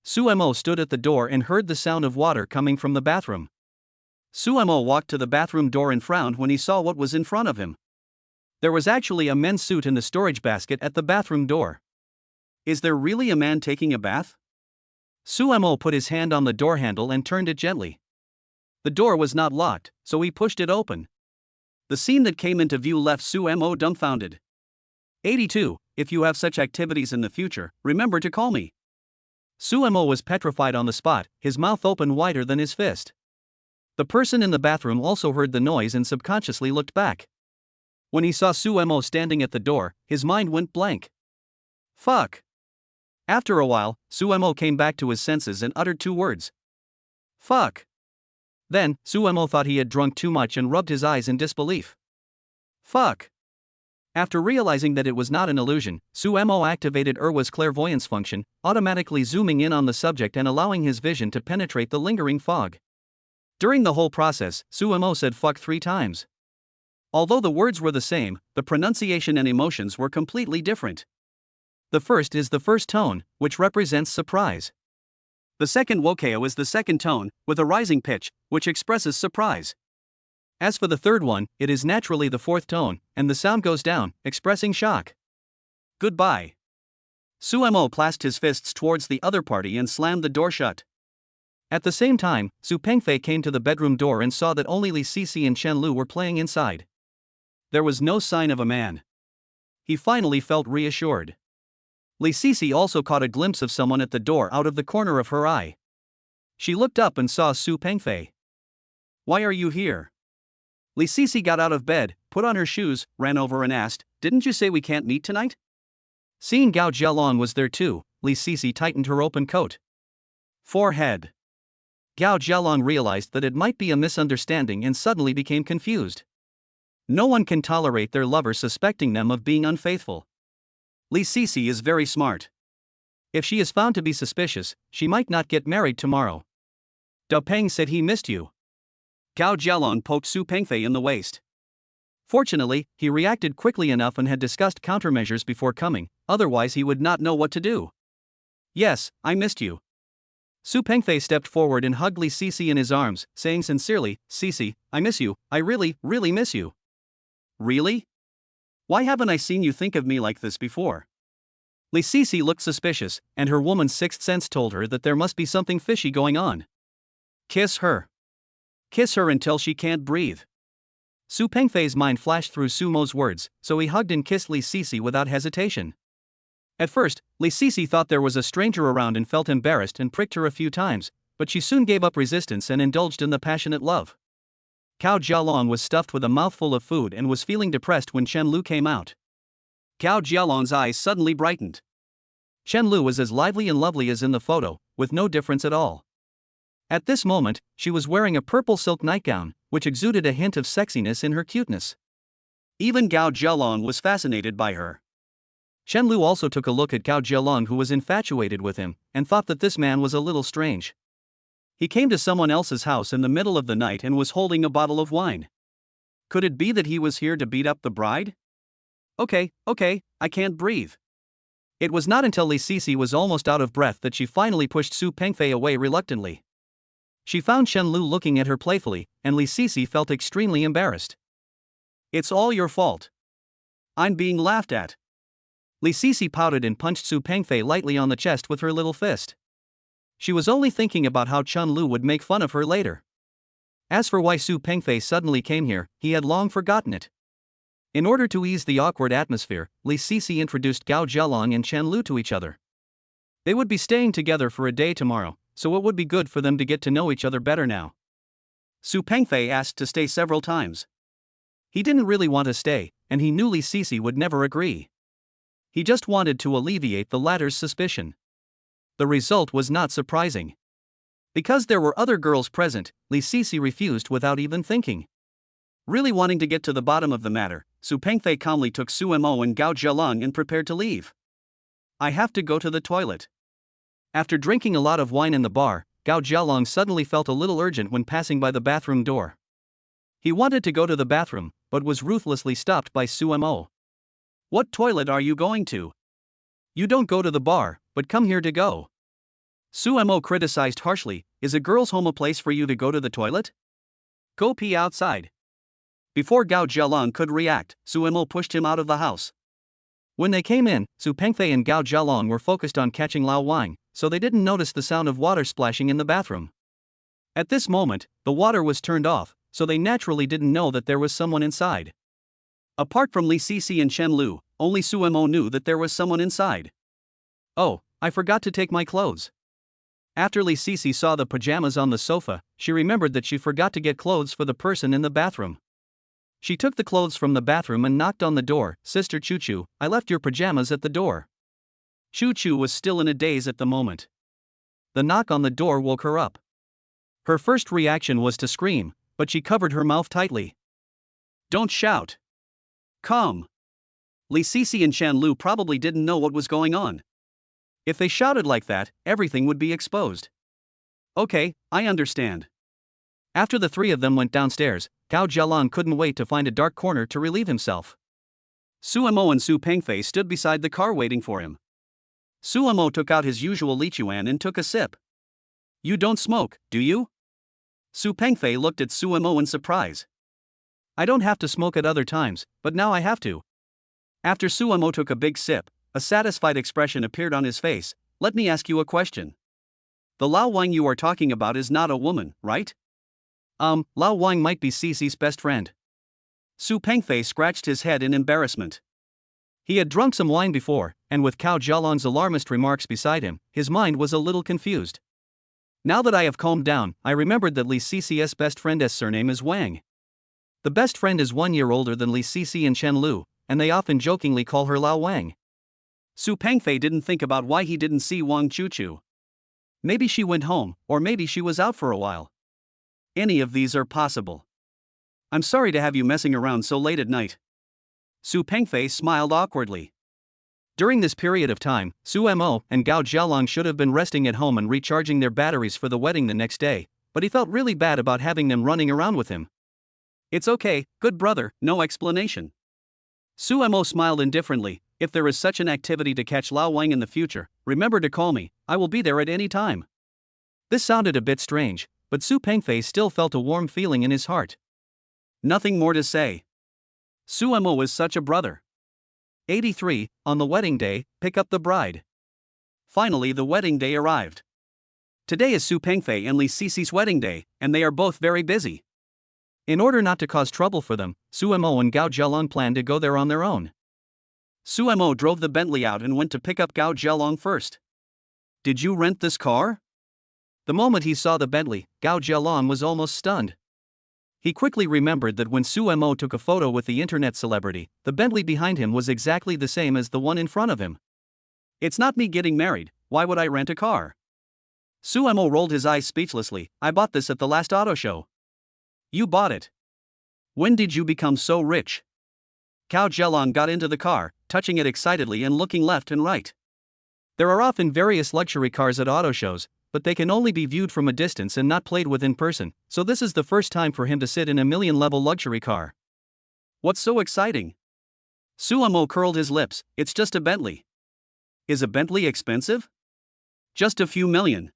Su Mo stood at the door and heard the sound of water coming from the bathroom. Su Mo walked to the bathroom door and frowned when he saw what was in front of him. There was actually a men's suit in the storage basket at the bathroom door. Is there really a man taking a bath? Su Mo put his hand on the door handle and turned it gently. The door was not locked, so he pushed it open. The scene that came into view left Su Mo dumbfounded. 82. If you have such activities in the future, remember to call me. Su Mo was petrified on the spot, his mouth open wider than his fist. The person in the bathroom also heard the noise and subconsciously looked back. When he saw Su Mo standing at the door, his mind went blank. Fuck. After a while, Su Mo came back to his senses and uttered 2 words. Fuck. Then, Su Mo thought he had drunk too much and rubbed his eyes in disbelief. Fuck. After realizing that it was not an illusion, Su Mo activated Erwa's clairvoyance function, automatically zooming in on the subject and allowing his vision to penetrate the lingering fog. During the whole process, Su Mo said fuck 3 times. Although the words were the same, the pronunciation and emotions were completely different. The first is the first tone, which represents surprise. The second wokeo is the second tone, with a rising pitch, which expresses surprise. As for the third one, it is naturally the 4th tone, and the sound goes down, expressing shock. Goodbye. Su Mo clasped his fists towards the other party and slammed the door shut. At the same time, Su Pengfei came to the bedroom door and saw that only Li Sisi and Chen Lu were playing inside. There was no sign of a man. He finally felt reassured. Li Sisi also caught a glimpse of someone at the door out of the corner of her eye. She looked up and saw Su Pengfei. Why are you here? Li Sisi got out of bed, put on her shoes, ran over and asked, didn't you say we can't meet tonight? Seeing Gao Jialong was there too, Li Sisi tightened her open coat. Forehead. Gao Jialong realized that it might be a misunderstanding and suddenly became confused. No one can tolerate their lover suspecting them of being unfaithful. Li Sisi is very smart. If she is found to be suspicious, she might not get married tomorrow. Da Peng said he missed you. Gao Jialong poked Su Pengfei in the waist. Fortunately, he reacted quickly enough and had discussed countermeasures before coming, otherwise he would not know what to do. Yes, I missed you. Su Pengfei stepped forward and hugged Li Sisi in his arms, saying sincerely, Sisi, I miss you, I really, really miss you. Really? Why haven't I seen you think of me like this before? Li Sisi looked suspicious, and her woman's 6th sense told her that there must be something fishy going on. Kiss her. Kiss her until she can't breathe. Su Pengfei's mind flashed through Su Mo's words, so he hugged and kissed Li Sisi without hesitation. At first, Li Sisi thought there was a stranger around and felt embarrassed and pricked her a few times, but she soon gave up resistance and indulged in the passionate love. Cao Jialong was stuffed with a mouthful of food and was feeling depressed when Chen Lu came out. Cao Jialong's eyes suddenly brightened. Chen Lu was as lively and lovely as in the photo, with no difference at all. At this moment, she was wearing a purple silk nightgown, which exuded a hint of sexiness in her cuteness. Even Gao Jialong was fascinated by her. Chen Lu also took a look at Gao Jialong, who was infatuated with him, and thought that this man was a little strange. He came to someone else's house in the middle of the night and was holding a bottle of wine. Could it be that he was here to beat up the bride? Okay, I can't breathe. It was not until Li Sisi was almost out of breath that she finally pushed Su Pengfei away reluctantly. She found Chen Lu looking at her playfully, and Li Sisi felt extremely embarrassed. It's all your fault. I'm being laughed at. Li Sisi pouted and punched Su Pengfei lightly on the chest with her little fist. She was only thinking about how Chen Lu would make fun of her later. As for why Su Pengfei suddenly came here, he had long forgotten it. In order to ease the awkward atmosphere, Li Sisi introduced Gao Jialong and Chen Lu to each other. They would be staying together for a day tomorrow, so it would be good for them to get to know each other better now. Su Pengfei asked to stay several times. He didn't really want to stay, and he knew Li Sisi would never agree. He just wanted to alleviate the latter's suspicion. The result was not surprising. Because there were other girls present, Li Sisi refused without even thinking. Really wanting to get to the bottom of the matter, Su Pengfei calmly took Su Mo and Gao Zhelang and prepared to leave. I have to go to the toilet. After drinking a lot of wine in the bar, Gao Zhelang suddenly felt a little urgent when passing by the bathroom door. He wanted to go to the bathroom, but was ruthlessly stopped by Su Mo. What toilet are you going to? You don't go to the bar, but come here to go. Su Mo criticized harshly. Is a girl's home a place for you to go to the toilet? Go pee outside. Before Gao Zhelang could react, Su Mo pushed him out of the house. When they came in, Su Pengfei and Gao Zhelang were focused on catching Lao Wang, so they didn't notice the sound of water splashing in the bathroom. At this moment, the water was turned off, so they naturally didn't know that there was someone inside. Apart from Li Sisi and Chen Lu, only Su Mo knew that there was someone inside. Oh, I forgot to take my clothes. After Li Sisi saw the pajamas on the sofa, she remembered that she forgot to get clothes for the person in the bathroom. She took the clothes from the bathroom and knocked on the door. Sister Chu Chu, I left your pajamas at the door. Chu Chu was still in a daze at the moment. The knock on the door woke her up. Her first reaction was to scream, but she covered her mouth tightly. Don't shout. Calm. Li Sisi and Chen Lu probably didn't know what was going on. If they shouted like that, everything would be exposed. Okay, I understand. After the three of them went downstairs, Gao Zhelang couldn't wait to find a dark corner to relieve himself. Su Mo and Su Pengfei stood beside the car waiting for him. Su Mo took out his usual Lichuan and took a sip. You don't smoke, do you? Su Pengfei looked at Su Mo in surprise. I don't have to smoke at other times, but now I have to. After Su Mo took a big sip, a satisfied expression appeared on his face. Let me ask you a question. The Lao Wang you are talking about is not a woman, right? Lao Wang might be Cici's best friend. Su Pengfei scratched his head in embarrassment. He had drunk some wine before, and with Gao Zhelang's alarmist remarks beside him, his mind was a little confused. Now that I have calmed down, I remembered that Li Cici's best friend's surname is Wang. The best friend is 1 year older than Li Cici and Chen Lu, and they often jokingly call her Lao Wang. Su Pengfei didn't think about why he didn't see Wang Chuchu. Maybe she went home, or maybe she was out for a while. Any of these are possible. I'm sorry to have you messing around so late at night. Su Pengfei smiled awkwardly. During this period of time, Su Mo and Gao Zhelang should have been resting at home and recharging their batteries for the wedding the next day, but he felt really bad about having them running around with him. It's okay, good brother, no explanation. Su Mo smiled indifferently. If there is such an activity to catch Lao Wang in the future, remember to call me, I will be there at any time. This sounded a bit strange, but Su Pengfei still felt a warm feeling in his heart. Nothing more to say. Su Mo is such a brother. 83. On the wedding day, pick up the bride. Finally, the wedding day arrived. Today is Su Pengfei and Li Cici's wedding day, and they are both very busy. In order not to cause trouble for them, Su Mo and Gao Zhelang planned to go there on their own. Su Mo drove the Bentley out and went to pick up Gao Zhelang first. Did you rent this car? The moment he saw the Bentley, Gao Zhelang was almost stunned. He quickly remembered that when Su Mo took a photo with the internet celebrity, the Bentley behind him was exactly the same as the one in front of him. It's not me getting married, why would I rent a car? Su Mo rolled his eyes speechlessly. I bought this at the last auto show. You bought it? When did you become so rich? Gao Zhelang got into the car, touching it excitedly and looking left and right. There are often various luxury cars at auto shows, but they can only be viewed from a distance and not played with in person, so this is the first time for him to sit in a million-level luxury car. What's so exciting? Su Mo curled his lips. It's just a Bentley. Is a Bentley expensive? Just a few million.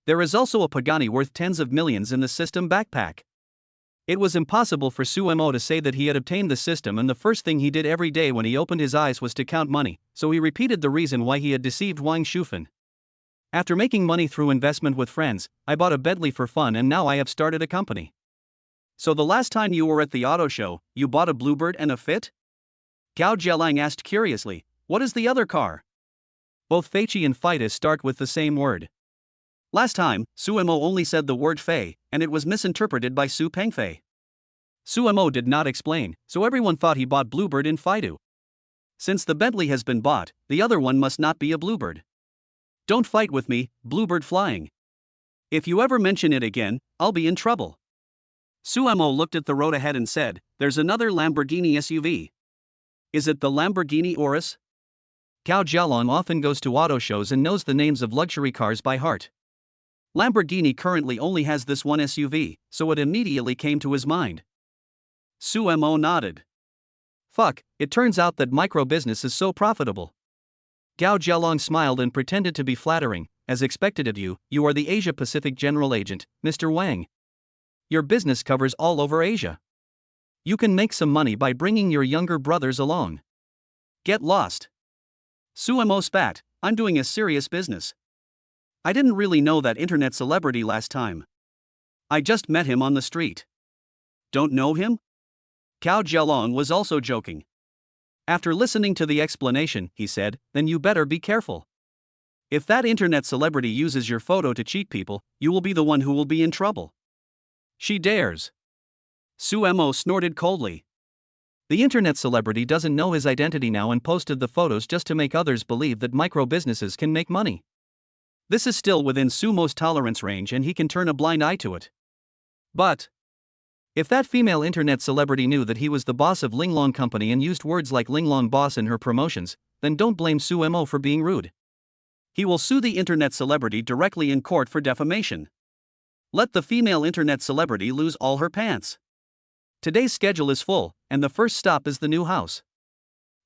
There is also a Pagani worth tens of millions in the system backpack. It was impossible for Su Mo to say that he had obtained the system, and the first thing he did every day when he opened his eyes was to count money, so he repeated the reason why he had deceived Wang Shufan. After making money through investment with friends, I bought a Bentley for fun and now I have started a company. So the last time you were at the auto show, you bought a Bluebird and a Fit? Gao Zhelang asked curiously. What is the other car? Both Feiqi and Fitus start with the same word. Last time, Su Mo only said the word Fei, and it was misinterpreted by Su Pengfei. Su Mo did not explain, so everyone thought he bought Bluebird in Fidu. Since the Bentley has been bought, the other one must not be a Bluebird. Don't fight with me, Bluebird flying. If you ever mention it again, I'll be in trouble. Sumo looked at the road ahead and said, "There's another Lamborghini SUV. Is it the Lamborghini Urus?" Gao Jialong often goes to auto shows and knows the names of luxury cars by heart. Lamborghini currently only has this one SUV, so it immediately came to his mind. Sumo nodded. Fuck, it turns out that micro-business is so profitable. Gao Jialong smiled and pretended to be flattering. As expected of you, you are the Asia-Pacific General Agent, Mr. Wang. Your business covers all over Asia. You can make some money by bringing your younger brothers along. Get lost. Sumo spat, I'm doing a serious business. I didn't really know that internet celebrity last time. I just met him on the street. Don't know him? Gao Jialong was also joking. After listening to the explanation, he said, then you better be careful. If that internet celebrity uses your photo to cheat people, you will be the one who will be in trouble. She dares. Sumo snorted coldly. The internet celebrity doesn't know his identity now and posted the photos just to make others believe that micro-businesses can make money. This is still within Sumo's tolerance range and he can turn a blind eye to it. But if that female internet celebrity knew that he was the boss of Linglong Company and used words like Linglong boss in her promotions, then don't blame Sumo for being rude. He will sue the internet celebrity directly in court for defamation. Let the female internet celebrity lose all her pants. Today's schedule is full, and the first stop is the new house.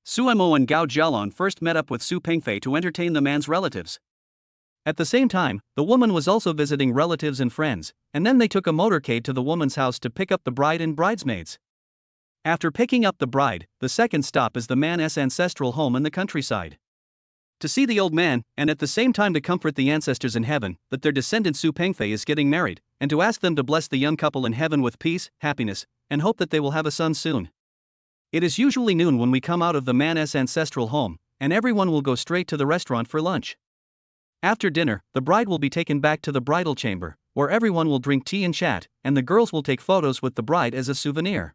Sumo and Gao Jialong first met up with Su Pengfei to entertain the man's relatives. At the same time, the woman was also visiting relatives and friends, and then they took a motorcade to the woman's house to pick up the bride and bridesmaids. After picking up the bride, the second stop is the man's ancestral home in the countryside. To see the old man, and at the same time to comfort the ancestors in heaven that their descendant Su Pengfei is getting married, and to ask them to bless the young couple in heaven with peace, happiness, and hope that they will have a son soon. It is usually noon when we come out of the man's ancestral home, and everyone will go straight to the restaurant for lunch. After dinner, the bride will be taken back to the bridal chamber, where everyone will drink tea and chat, and the girls will take photos with the bride as a souvenir.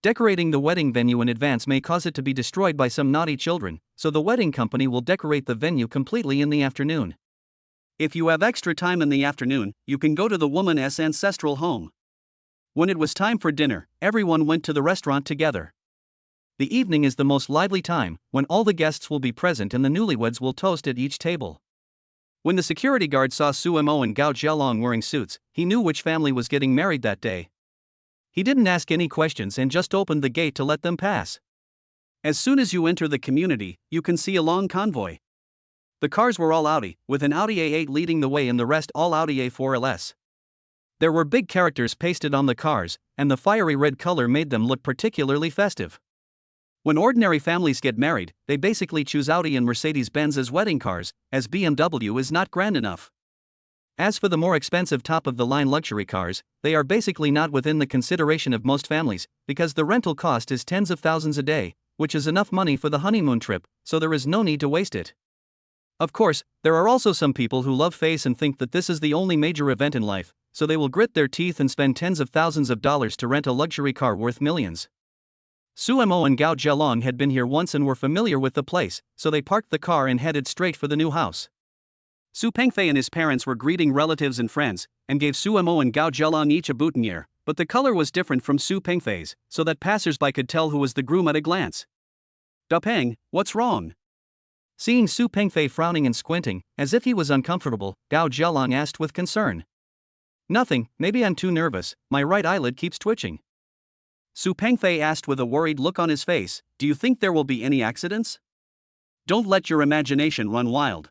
Decorating the wedding venue in advance may cause it to be destroyed by some naughty children, so the wedding company will decorate the venue completely in the afternoon. If you have extra time in the afternoon, you can go to the woman's ancestral home. When it was time for dinner, everyone went to the restaurant together. The evening is the most lively time, when all the guests will be present and the newlyweds will toast at each table. When the security guard saw Sumo and Gao Jialong wearing suits, he knew which family was getting married that day. He didn't ask any questions and just opened the gate to let them pass. As soon as you enter the community, you can see a long convoy. The cars were all Audi, with an Audi A8 leading the way and the rest all Audi A4 LS. There were big characters pasted on the cars, and the fiery red color made them look particularly festive. When ordinary families get married, they basically choose Audi and Mercedes-Benz as wedding cars, as BMW is not grand enough. As for the more expensive top-of-the-line luxury cars, they are basically not within the consideration of most families, because the rental cost is tens of thousands a day, which is enough money for the honeymoon trip, so there is no need to waste it. Of course, there are also some people who love face and think that this is the only major event in life, so they will grit their teeth and spend tens of thousands of dollars to rent a luxury car worth millions. Sumo and Gao Jialong had been here once and were familiar with the place, so they parked the car and headed straight for the new house. Su Pengfei and his parents were greeting relatives and friends, and gave Sumo and Gao Jialong each a boutonniere, but the color was different from Su Pengfei's, so that passers-by could tell who was the groom at a glance. "Da Peng, what's wrong?" Seeing Su Pengfei frowning and squinting, as if he was uncomfortable, Gao Jialong asked with concern. "Nothing, maybe I'm too nervous, my right eyelid keeps twitching." Su Pengfei asked with a worried look on his face, "Do you think there will be any accidents? Don't let your imagination run wild.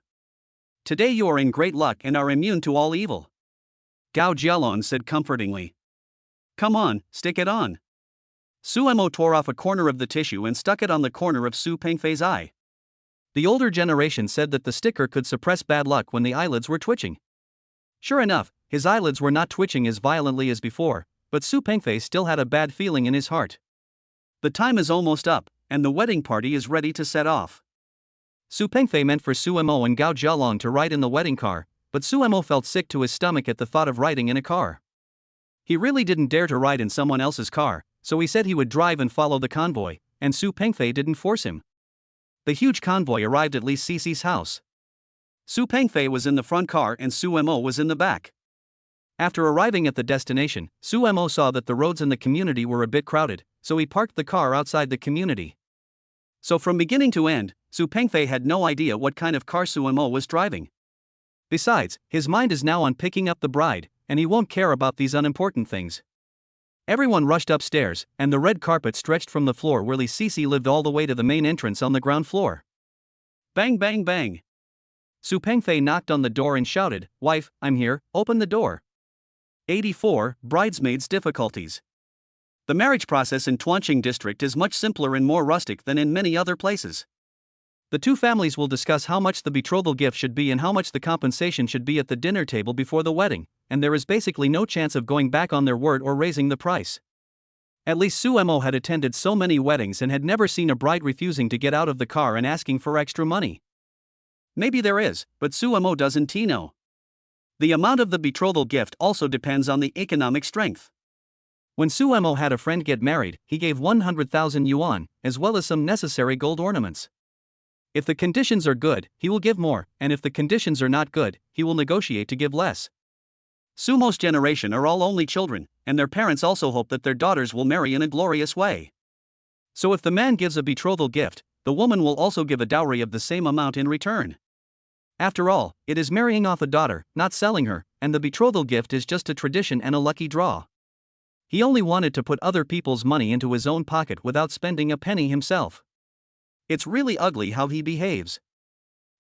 Today you are in great luck and are immune to all evil." Gao Jialong said comfortingly. "Come on, stick it on." Sumo tore off a corner of the tissue and stuck it on the corner of Su Pengfei's eye. The older generation said that the sticker could suppress bad luck when the eyelids were twitching. Sure enough, his eyelids were not twitching as violently as before, but Su Pengfei still had a bad feeling in his heart. The time is almost up, and the wedding party is ready to set off. Su Pengfei meant for Sumo and Gao Jialong to ride in the wedding car, but Sumo felt sick to his stomach at the thought of riding in a car. He really didn't dare to ride in someone else's car, so he said he would drive and follow the convoy, and Su Pengfei didn't force him. The huge convoy arrived at Li Cici's house. Su Pengfei was in the front car and Sumo was in the back. After arriving at the destination, Su Mo saw that the roads in the community were a bit crowded, so he parked the car outside the community. So from beginning to end, Su Pengfei had no idea what kind of car Su Mo was driving. Besides, his mind is now on picking up the bride, and he won't care about these unimportant things. Everyone rushed upstairs, and the red carpet stretched from the floor where Li Sisi lived all the way to the main entrance on the ground floor. Bang bang bang! Su Pengfei knocked on the door and shouted, "Wife, I'm here, open the door." 84. Bridesmaids difficulties. The marriage process in Tuanqing district is much simpler and more rustic than in many other places. The two families will discuss how much the betrothal gift should be and how much the compensation should be at the dinner table before the wedding, and there is basically no chance of going back on their word or raising the price. At least Su Mo had attended so many weddings and had never seen a bride refusing to get out of the car and asking for extra money. Maybe there is, but Su Mo doesn't know. The amount of the betrothal gift also depends on the economic strength. When Su Mo had a friend get married, he gave 100,000 yuan, as well as some necessary gold ornaments. If the conditions are good, he will give more, and if the conditions are not good, he will negotiate to give less. Su Mo's generation are all only children, and their parents also hope that their daughters will marry in a glorious way. So if the man gives a betrothal gift, the woman will also give a dowry of the same amount in return. After all, it is marrying off a daughter, not selling her, and the betrothal gift is just a tradition and a lucky draw. He only wanted to put other people's money into his own pocket without spending a penny himself. It's really ugly how he behaves.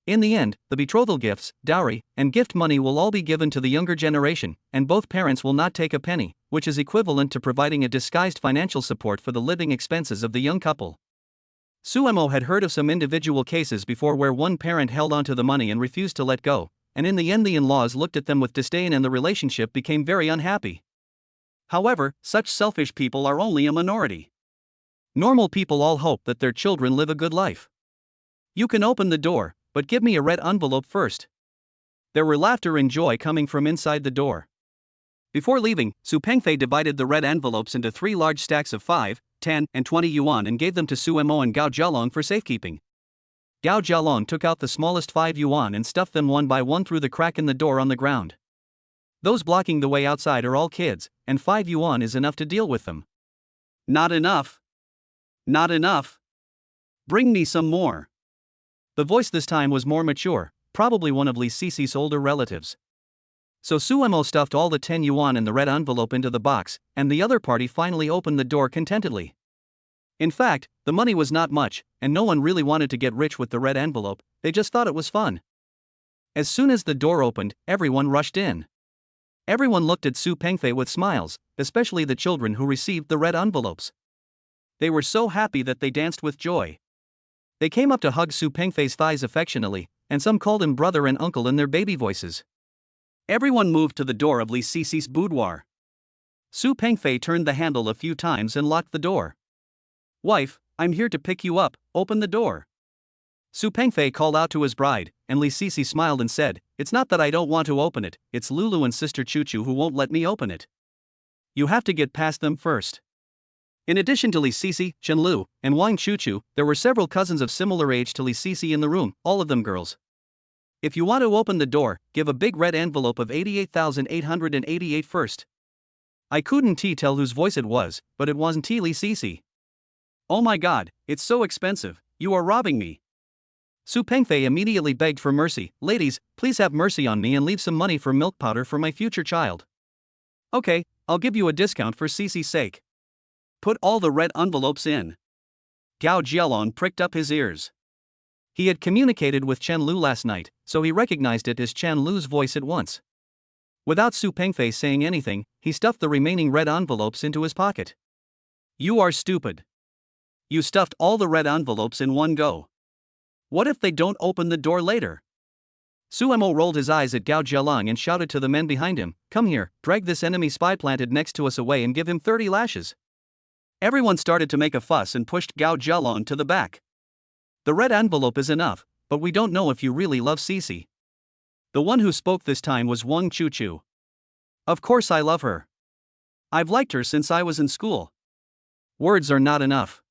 In the end, the betrothal gifts, dowry, and gift money will all be given to the younger generation, and both parents will not take a penny, which is equivalent to providing a disguised financial support for the living expenses of the young couple. Su Mo had heard of some individual cases before where one parent held onto the money and refused to let go, and in the end the in-laws looked at them with disdain and the relationship became very unhappy. However, such selfish people are only a minority. Normal people all hope that their children live a good life. You can open the door, but give me a red envelope first. There were laughter and joy coming from inside the door. Before leaving, Su Pengfei divided the red envelopes into 3 large stacks of 5, 10, and 20 yuan and gave them to Su Mo and Gao Jialong for safekeeping. Gao Jialong took out the smallest 5 yuan and stuffed them one by one through the crack in the door on the ground. Those blocking the way outside are all kids, and 5 yuan is enough to deal with them. Not enough. Not enough. Bring me some more. The voice this time was more mature, probably one of Li Sisi's older relatives. So Su Mo stuffed all the 10 yuan in the red envelope into the box, and the other party finally opened the door contentedly. In fact, the money was not much, and no one really wanted to get rich with the red envelope, they just thought it was fun. As soon as the door opened, everyone rushed in. Everyone looked at Su Pengfei with smiles, especially the children who received the red envelopes. They were so happy that they danced with joy. They came up to hug Su Pengfei's thighs affectionately, and some called him brother and uncle in their baby voices. Everyone moved to the door of Li Sisi's boudoir. Su Pengfei turned the handle a few times and locked the door. "Wife, I'm here to pick you up, open the door." Su Pengfei called out to his bride, and Li Sisi smiled and said, "It's not that I don't want to open it, it's Lulu and Sister Chuchu who won't let me open it. You have to get past them first." In addition to Li Sisi, Chen Lu, and Wang Chuchu, there were several cousins of similar age to Li Sisi in the room, all of them girls. If you want to open the door, give a big red envelope of 88,888 first. I couldn't tell whose voice it was, but it wasn't Li Sisi. "Oh my god, it's so expensive, you are robbing me." Su Pengfei immediately begged for mercy. "Ladies, please have mercy on me and leave some money for milk powder for my future child." "Okay, I'll give you a discount for Sisi's sake. Put all the red envelopes in." Gao Jialong pricked up his ears. He had communicated with Chen Lu last night, so he recognized it as Chen Lu's voice at once. Without Su Pengfei saying anything, he stuffed the remaining red envelopes into his pocket. "You are stupid. You stuffed all the red envelopes in one go. What if they don't open the door later?" Su Mo rolled his eyes at Gao Jialong and shouted to the men behind him, "Come here, drag this enemy spy planted next to us away and give him 30 lashes." Everyone started to make a fuss and pushed Gao Jialong to the back. "The red envelope is enough, but we don't know if you really love Sisi." The one who spoke this time was Wang Chuchu. "Of course I love her. I've liked her since I was in school." Words are not enough.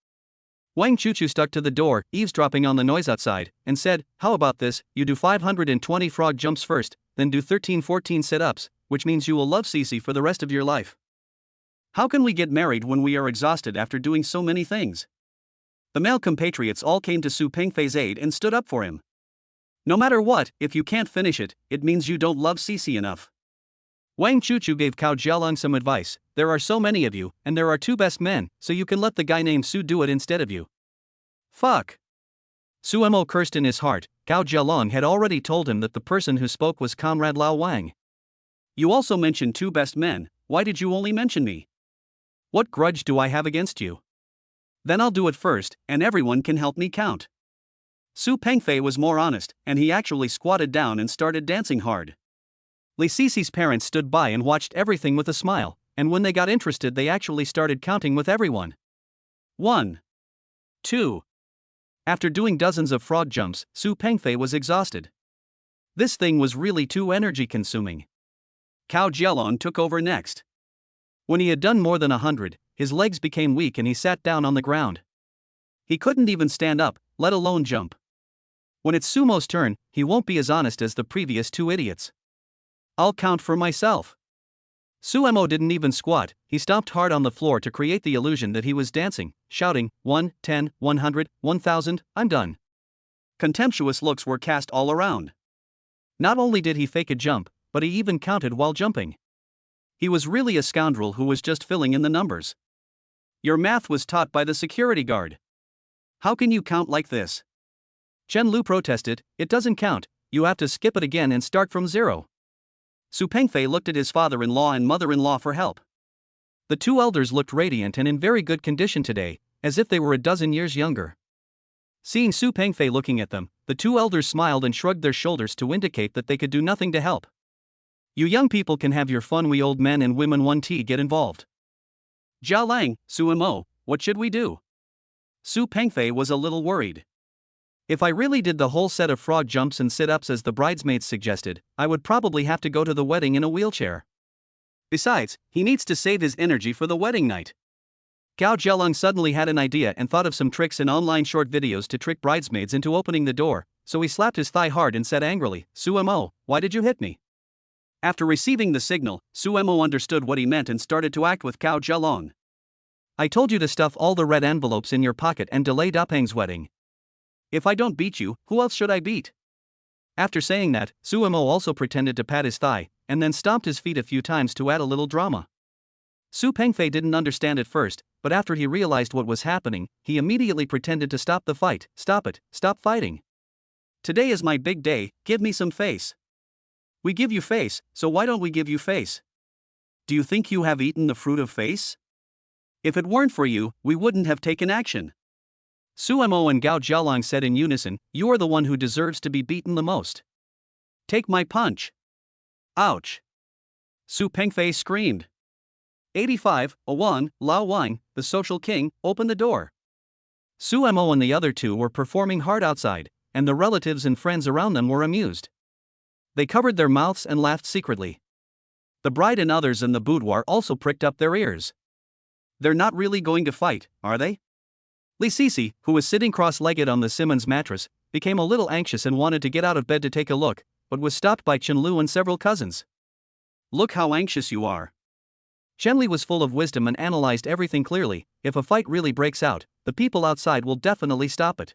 Wang Chuchu stuck to the door, eavesdropping on the noise outside, and said, "How about this, you do 520 frog jumps first, then do 13-14 sit-ups, which means you will love Cece for the rest of your life. How can we get married when we are exhausted after doing so many things? The male compatriots all came to Su Pengfei's aid and stood up for him. No matter what, if you can't finish it, it means you don't love Cece enough. Wang Chuchu gave Cao Jialong some advice. There are so many of you, and there are two best men, so you can let the guy named Su do it instead of you. Fuck. Su Mo cursed in his heart. Cao Jialong had already told him that the person who spoke was Comrade Lao Wang. You also mentioned two best men, why did you only mention me? What grudge do I have against you? Then I'll do it first, and everyone can help me count. Su Pengfei was more honest, and he actually squatted down and started dancing hard. Li Cece's parents stood by and watched everything with a smile, and when they got interested they actually started counting with everyone. 1. 2. After doing dozens of frog jumps, Su Pengfei was exhausted. This thing was really too energy-consuming. Cao Jialong took over next. When he had done more than 100, his legs became weak and he sat down on the ground. He couldn't even stand up, let alone jump. When it's Sumo's turn, he won't be as honest as the previous two idiots. I'll count for myself. Su Mo didn't even squat, he stomped hard on the floor to create the illusion that he was dancing, shouting, 1, 10, 100, 1000, I'm done. Contemptuous looks were cast all around. Not only did he fake a jump, but he even counted while jumping. He was really a scoundrel who was just filling in the numbers. Your math was taught by the security guard. How can you count like this? Chen Lu protested, it doesn't count, you have to skip it again and start from zero. Su Pengfei looked at his father-in-law and mother-in-law for help. The two elders looked radiant and in very good condition today, as if they were a dozen years younger. Seeing Su Pengfei looking at them, the two elders smiled and shrugged their shoulders to indicate that they could do nothing to help. You young people can have your fun, we old men and women 1T get involved. Jia Lang, Su Mo, what should we do? Su Pengfei was a little worried. If I really did the whole set of frog jumps and sit-ups as the bridesmaids suggested, I would probably have to go to the wedding in a wheelchair. Besides, he needs to save his energy for the wedding night. Cao Jialong suddenly had an idea and thought of some tricks in online short videos to trick bridesmaids into opening the door, so he slapped his thigh hard and said angrily, Su Mo, why did you hit me? After receiving the signal, Su Mo understood what he meant and started to act with Cao Jialong. I told you to stuff all the red envelopes in your pocket and delay Dapeng's wedding. If I don't beat you, who else should I beat? After saying that, Su Mo also pretended to pat his thigh, and then stomped his feet a few times to add a little drama. Su Pengfei didn't understand at first, but after he realized what was happening, he immediately pretended to stop the fight. Stop it, stop fighting. Today is my big day, give me some face. We give you face, so why don't we give you face? Do you think you have eaten the fruit of face? If it weren't for you, we wouldn't have taken action. Su Mo and Gao Jialong said in unison, you are the one who deserves to be beaten the most. Take my punch. Ouch. Su Pengfei screamed. 8501, Lao Wang, the social king, opened the door. Su Mo and the other two were performing hard outside, and the relatives and friends around them were amused. They covered their mouths and laughed secretly. The bride and others in the boudoir also pricked up their ears. They're not really going to fight, are they? Li Cece, who was sitting cross-legged on the Simmons mattress, became a little anxious and wanted to get out of bed to take a look, but was stopped by Chen Lu and several cousins. Look how anxious you are. Chen Li was full of wisdom and analyzed everything clearly. If a fight really breaks out, the people outside will definitely stop it.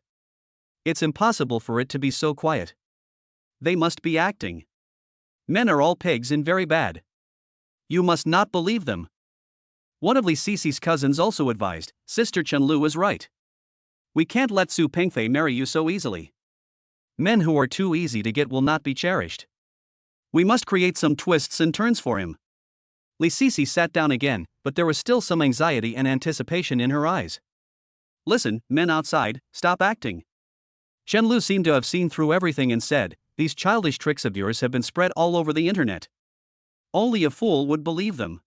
It's impossible for it to be so quiet. They must be acting. Men are all pigs and very bad. You must not believe them. One of Li Cece's cousins also advised, Sister Chen Lu is right. We can't let Su Pengfei marry you so easily. Men who are too easy to get will not be cherished. We must create some twists and turns for him. Li Cece sat down again, but there was still some anxiety and anticipation in her eyes. Listen, men outside, stop acting. Chen Lu seemed to have seen through everything and said, these childish tricks of yours have been spread all over the internet. Only a fool would believe them.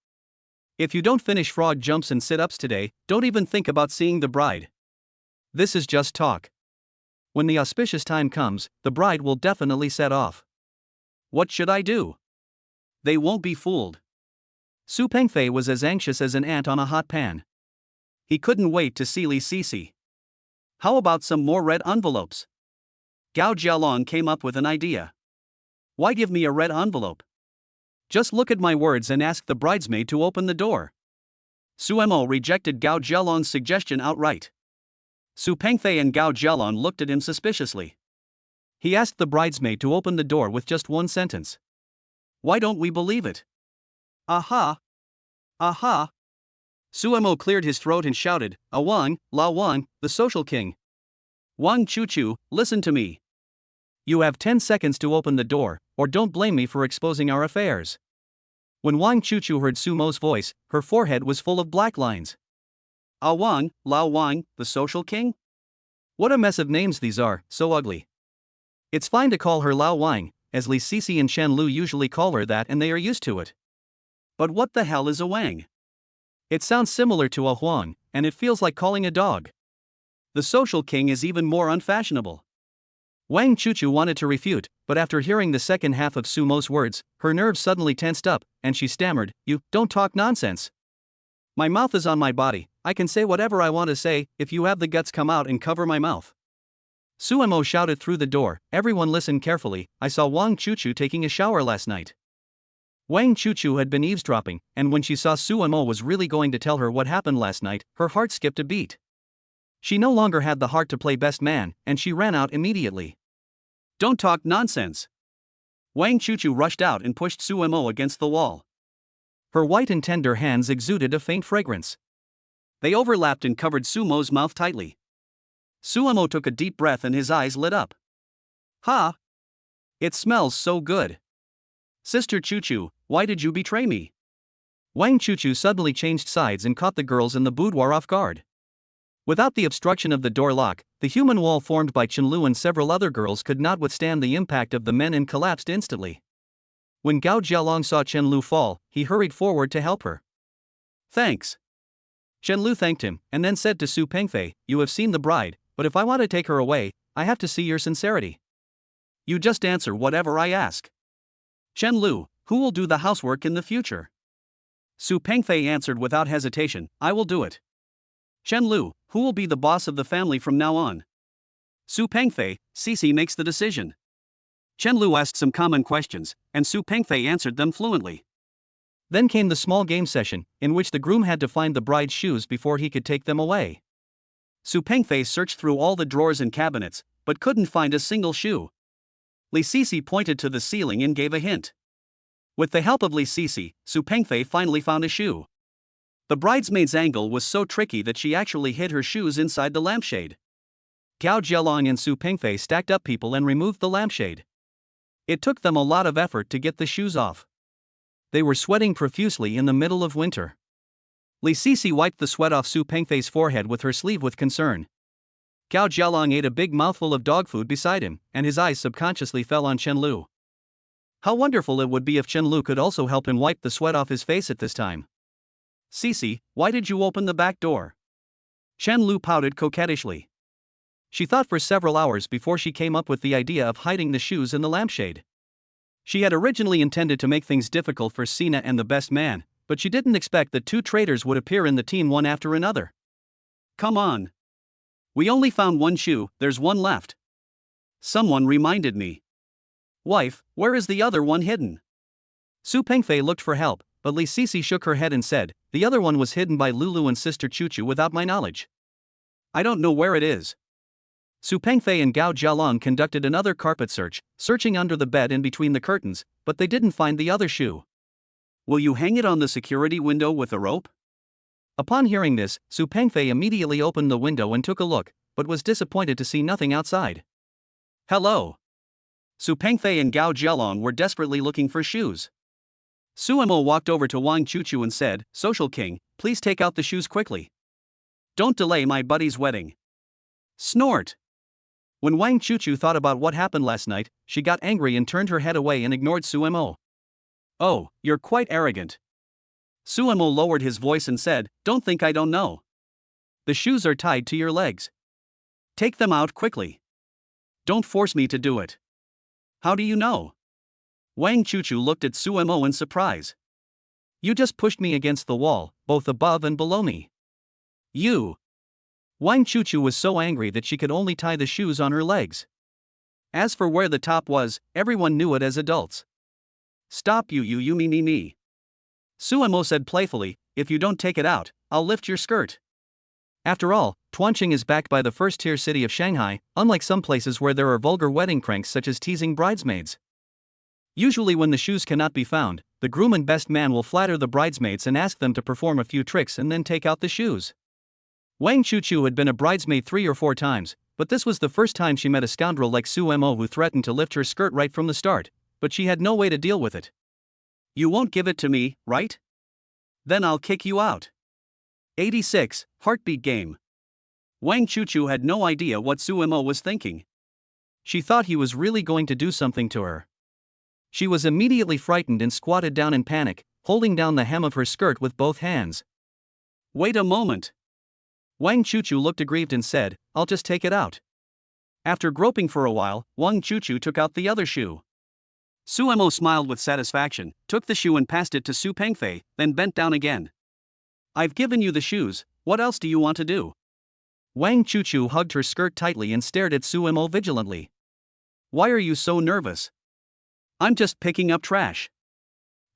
If you don't finish frog jumps and sit-ups today, don't even think about seeing the bride. This is just talk. When the auspicious time comes, the bride will definitely set off. What should I do? They won't be fooled. Su Pengfei was as anxious as an ant on a hot pan. He couldn't wait to see Li Cece. How about some more red envelopes? Gao Jialong came up with an idea. Why give me a red envelope? Just look at my words and ask the bridesmaid to open the door. Suemo rejected Gao Jialong's suggestion outright. Su Pengfei and Gao Jialong looked at him suspiciously. He asked the bridesmaid to open the door with just one sentence. Why don't we believe it? Aha! Aha! Suemo cleared his throat and shouted, Wang, La Wang, the social king. Wang Chuchu, listen to me. You have 10 seconds to open the door, or don't blame me for exposing our affairs. When Wang Chuchu heard Sumo's voice, her forehead was full of black lines. Wang, Lao Wang, the social king? What a mess of names these are, so ugly. It's fine to call her Lao Wang, as Li Sisi and Chen Lu usually call her that and they are used to it. But what the hell is a Wang? It sounds similar to a Huang, and it feels like calling a dog. The social king is even more unfashionable. Wang Chuchu wanted to refute, but after hearing the second half of Sumo's words, her nerves suddenly tensed up, and she stammered, You don't talk nonsense. My mouth is on my body, I can say whatever I want to say, if you have the guts come out and cover my mouth. Suemo shouted through the door, Everyone listen carefully, I saw Wang Chuchu taking a shower last night. Wang Chuchu had been eavesdropping, and when she saw Suemo was really going to tell her what happened last night, her heart skipped a beat. She no longer had the heart to play best man, and she ran out immediately. Don't talk nonsense. Wang Chuchu rushed out and pushed Suemo against the wall. Her white and tender hands exuded a faint fragrance. They overlapped and covered Sumo's mouth tightly. Suemo took a deep breath and his eyes lit up. Ha! It smells so good. Sister Chuchu, why did you betray me? Wang Chuchu suddenly changed sides and caught the girls in the boudoir off guard. Without the obstruction of the door lock, the human wall formed by Chenlu and several other girls could not withstand the impact of the men and collapsed instantly. When Gao Jialong saw Chenlu fall, he hurried forward to help her. Thanks. Chenlu thanked him, and then said to Su Pengfei, You have seen the bride, but if I want to take her away, I have to see your sincerity. You just answer whatever I ask. Chenlu, who will do the housework in the future? Su Pengfei answered without hesitation, I will do it. Chenlu, who will be the boss of the family from now on? Su Pengfei, Sisi makes the decision. Chenlu asked some common questions, and Su Pengfei answered them fluently. Then came the small game session, in which the groom had to find the bride's shoes before he could take them away. Su Pengfei searched through all the drawers and cabinets, but couldn't find a single shoe. Li Sisi pointed to the ceiling and gave a hint. With the help of Li Sisi, Su Pengfei finally found a shoe. The bridesmaid's angle was so tricky that she actually hid her shoes inside the lampshade. Gao Jialong and Su Pengfei stacked up people and removed the lampshade. It took them a lot of effort to get the shoes off. They were sweating profusely in the middle of winter. Li Sisi wiped the sweat off Su Pengfei's forehead with her sleeve with concern. Gao Jialong ate a big mouthful of dog food beside him, and his eyes subconsciously fell on Chenlu. How wonderful it would be if Chenlu could also help him wipe the sweat off his face at this time. Sisi, why did you open the back door? Chenlu pouted coquettishly. She thought for several hours before she came up with the idea of hiding the shoes in the lampshade. She had originally intended to make things difficult for Sina and the best man, but she didn't expect that two traitors would appear in the team one after another. Come on. We only found one shoe, there's one left. Someone reminded me. Wife, where is the other one hidden? Su Pengfei looked for help, but Li Sisi shook her head and said, The other one was hidden by Lulu and Sister Chuchu without my knowledge. I don't know where it is. Su Pengfei and Gao Jialong conducted another carpet search, searching under the bed and between the curtains, but they didn't find the other shoe. Will you hang it on the security window with a rope? Upon hearing this, Su Pengfei immediately opened the window and took a look, but was disappointed to see nothing outside. Hello. Su Pengfei and Gao Jialong were desperately looking for shoes. Suemo walked over to Wang Chuchu and said, Social King, please take out the shoes quickly. Don't delay my buddy's wedding. Snort. When Wang Chuchu thought about what happened last night, she got angry and turned her head away and ignored Suemo. Oh, you're quite arrogant. Suemo lowered his voice and said, Don't think I don't know. The shoes are tied to your legs. Take them out quickly. Don't force me to do it. How do you know? Wang Chuchu looked at Suemo in surprise. You just pushed me against the wall, both above and below me. You. Wang Chuchu was so angry that she could only tie the shoes on her legs. As for where the top was, everyone knew it as adults. Stop you me. Suemo said playfully, if you don't take it out, I'll lift your skirt. After all, Tuancheng is backed by the first-tier city of Shanghai, unlike some places where there are vulgar wedding pranks such as teasing bridesmaids. Usually when the shoes cannot be found, the groom and best man will flatter the bridesmaids and ask them to perform a few tricks and then take out the shoes. Wang Chuchu had been a bridesmaid 3 or 4 times, but this was the first time she met a scoundrel like Suemo who threatened to lift her skirt right from the start, but she had no way to deal with it. You won't give it to me, right? Then I'll kick you out. 86, Heartbeat Game. Wang Chuchu had no idea what Suemo was thinking. She thought he was really going to do something to her. She was immediately frightened and squatted down in panic, holding down the hem of her skirt with both hands. Wait a moment. Wang Chuchu looked aggrieved and said, I'll just take it out. After groping for a while, Wang Chuchu took out the other shoe. Suemo smiled with satisfaction, took the shoe and passed it to Su Pengfei, then bent down again. I've given you the shoes, what else do you want to do? Wang Chuchu hugged her skirt tightly and stared at Suemo vigilantly. Why are you so nervous? I'm just picking up trash.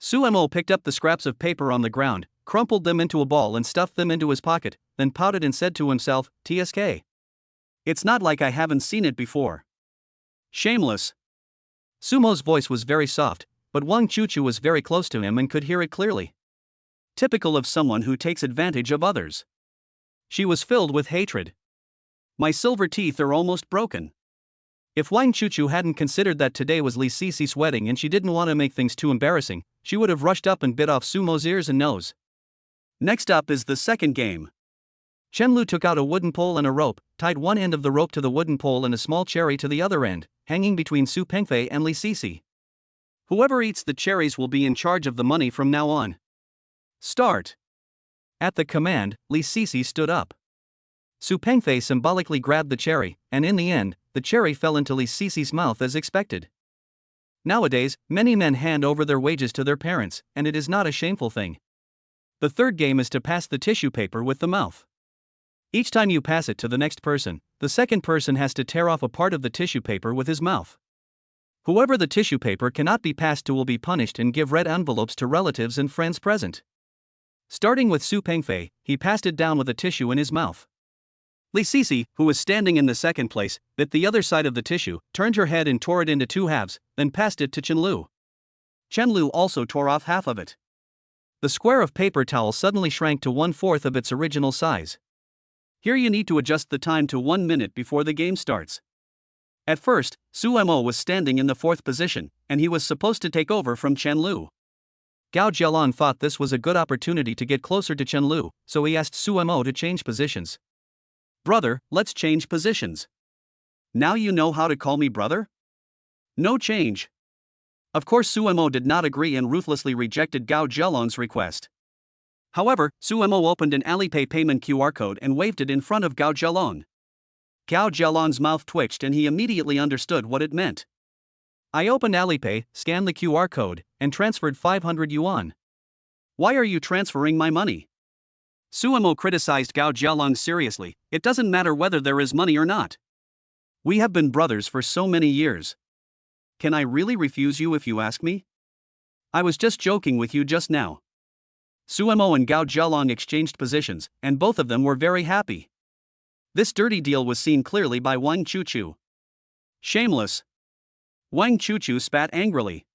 Suemo picked up the scraps of paper on the ground, crumpled them into a ball and stuffed them into his pocket, then pouted and said to himself, TSK. It's not like I haven't seen it before. Shameless. Sumo's voice was very soft, but Wang Chuchu was very close to him and could hear it clearly. Typical of someone who takes advantage of others. She was filled with hatred. My silver teeth are almost broken. If Wang Chuchu hadn't considered that today was Li Sisi's wedding and she didn't want to make things too embarrassing, she would have rushed up and bit off Sumo's ears and nose. Next up is the second game. Chenlu took out a wooden pole and a rope, tied one end of the rope to the wooden pole and a small cherry to the other end, hanging between Su Pengfei and Li Sisi. Whoever eats the cherries will be in charge of the money from now on. Start. At the command, Li Sisi stood up. Su Pengfei symbolically grabbed the cherry, and in the end, the cherry fell into Li Sisi's mouth as expected. Nowadays, many men hand over their wages to their parents, and it is not a shameful thing. The third game is to pass the tissue paper with the mouth. Each time you pass it to the next person, the second person has to tear off a part of the tissue paper with his mouth. Whoever the tissue paper cannot be passed to will be punished and give red envelopes to relatives and friends present. Starting with Su Pengfei, he passed it down with a tissue in his mouth. Li Sisi, who was standing in the second place, bit the other side of the tissue, turned her head and tore it into 2 halves, then passed it to Chenlu. Chenlu also tore off half of it. The square of paper towel suddenly shrank to 1/4 of its original size. Here you need to adjust the time to 1 minute before the game starts. At first, Suemo was standing in the 4th position, and he was supposed to take over from Chenlu. Gao Jialong thought this was a good opportunity to get closer to Chenlu, so he asked Suemo to change positions. Brother, let's change positions. Now you know how to call me brother? No change. Of course Suemo did not agree and ruthlessly rejected Gao Jialong's request. However, Suemo opened an Alipay payment QR code and waved it in front of Gao Jialong. Gao Jialong's mouth twitched and he immediately understood what it meant. I opened Alipay, scanned the QR code, and transferred 500 yuan. Why are you transferring my money? Suemo criticized Gao Jialong seriously. It doesn't matter whether there is money or not. We have been brothers for so many years. Can I really refuse you if you ask me? I was just joking with you just now. Suemo and Gao Jialong exchanged positions, and both of them were very happy. This dirty deal was seen clearly by Wang Chuchu. Shameless. Wang Chuchu spat angrily.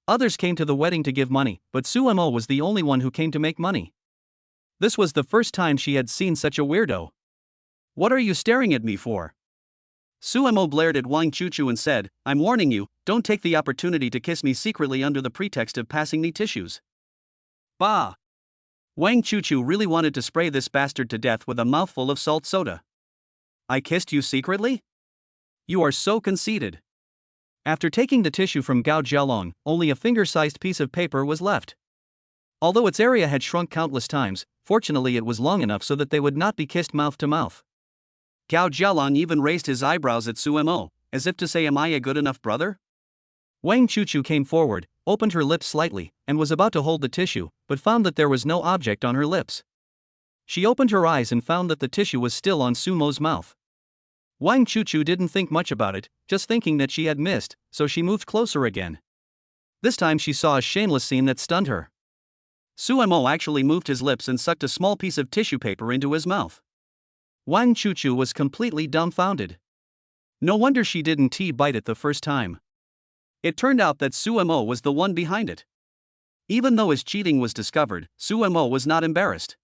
Others came to the wedding to give money, but Suemo was the only one who came to make money. This was the first time she had seen such a weirdo. What are you staring at me for? Suemo blared at Wang Chuchu and said, I'm warning you, don't take the opportunity to kiss me secretly under the pretext of passing me tissues. Bah! Wang Chuchu really wanted to spray this bastard to death with a mouthful of salt soda. I kissed you secretly? You are so conceited. After taking the tissue from Gao Jialong, only a finger-sized piece of paper was left. Although its area had shrunk countless times, fortunately it was long enough so that they would not be kissed mouth to mouth. Gao Jialong even raised his eyebrows at Suemo, as if to say, am I a good enough brother? Wang Chuchu came forward, opened her lips slightly, and was about to hold the tissue, but found that there was no object on her lips. She opened her eyes and found that the tissue was still on Sumo's mouth. Wang Chuchu didn't think much about it, just thinking that she had missed, so she moved closer again. This time she saw a shameless scene that stunned her. Su Mo actually moved his lips and sucked a small piece of tissue paper into his mouth. Wang Chuchu was completely dumbfounded. No wonder she didn't bite it the first time. It turned out that Su Mo was the one behind it. Even though his cheating was discovered, Su Mo was not embarrassed.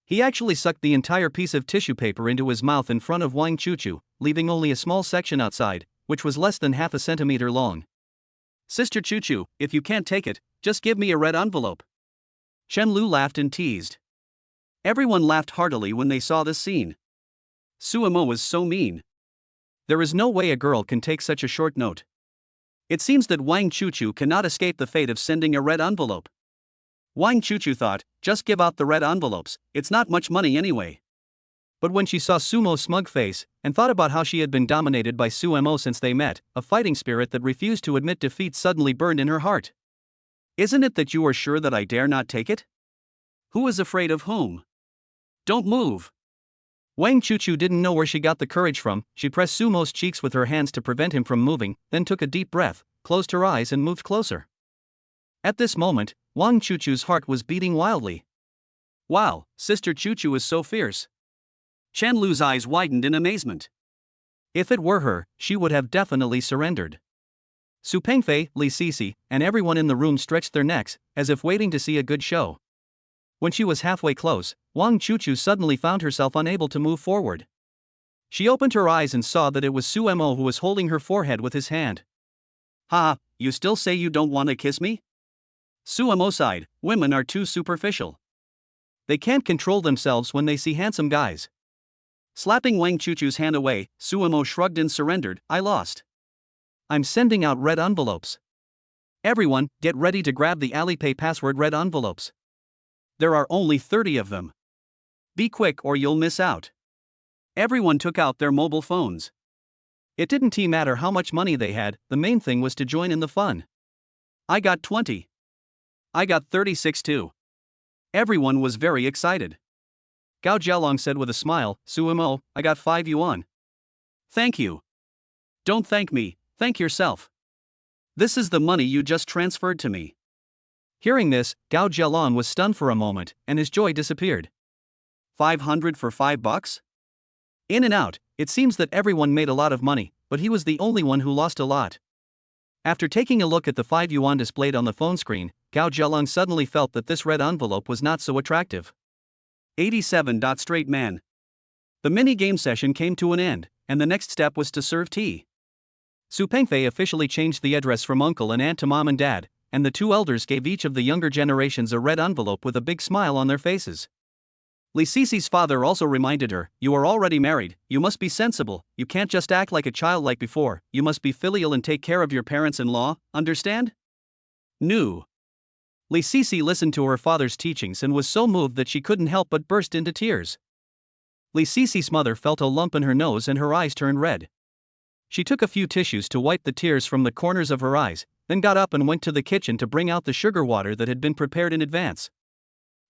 He actually sucked the entire piece of tissue paper into his mouth in front of Wang Chuchu, leaving only a small section outside, which was less than half a centimeter long. "Sister Chuchu, if you can't take it, just give me a red envelope." Chen Lu laughed and teased. Everyone laughed heartily when they saw this scene. Su Mo was so mean. There is no way a girl can take such a short note. It seems that Wang Chuchu cannot escape the fate of sending a red envelope. Wang Chuchu thought, just give out the red envelopes, it's not much money anyway. But when she saw Sumo's smug face, and thought about how she had been dominated by Su Mo since they met, a fighting spirit that refused to admit defeat suddenly burned in her heart. "Isn't it that you are sure that I dare not take it? Who is afraid of whom? Don't move." Wang Chuchu didn't know where she got the courage from. She pressed Sumo's cheeks with her hands to prevent him from moving, then took a deep breath, closed her eyes and moved closer. At this moment, Wang Chuchu's heart was beating wildly. "Wow, Sister Chuchu is so fierce." Chen Lu's eyes widened in amazement. If it were her, she would have definitely surrendered. Su Pengfei, Li Sisi, and everyone in the room stretched their necks, as if waiting to see a good show. When she was halfway close, Wang Chuchu suddenly found herself unable to move forward. She opened her eyes and saw that it was Su Mo who was holding her forehead with his hand. "Ha, you still say you don't want to kiss me?" Su Mo sighed, "Women are too superficial. They can't control themselves when they see handsome guys." Slapping Wang Chuchu's hand away, Su Mo shrugged and surrendered, "I lost. I'm sending out red envelopes. Everyone, get ready to grab the Alipay password red envelopes. There are only 30 of them. Be quick or you'll miss out." Everyone took out their mobile phones. It didn't matter how much money they had, the main thing was to join in the fun. "I got 20. I got 36 too." Everyone was very excited. Gao Jialong said with a smile, "Su Mo, I got 5 yuan. Thank you." "Don't thank me, thank yourself. This is the money you just transferred to me." Hearing this, Gao Jialong was stunned for a moment, and his joy disappeared. 500 for $5? In and out, it seems that everyone made a lot of money, but he was the only one who lost a lot. After taking a look at the 5 yuan displayed on the phone screen, Gao Jialong suddenly felt that this red envelope was not so attractive. 87. Straight man. The mini-game session came to an end, and the next step was to serve tea. Su Pengfei officially changed the address from uncle and aunt to mom and dad, and the two elders gave each of the younger generations a red envelope with a big smile on their faces. Li Sisi's father also reminded her, "You are already married, you must be sensible, you can't just act like a child like before, you must be filial and take care of your parents-in-law, understand?" "No." Li Sisi listened to her father's teachings and was so moved that she couldn't help but burst into tears. Li Sisi's mother felt a lump in her nose and her eyes turned red. She took a few tissues to wipe the tears from the corners of her eyes, then got up and went to the kitchen to bring out the sugar water that had been prepared in advance.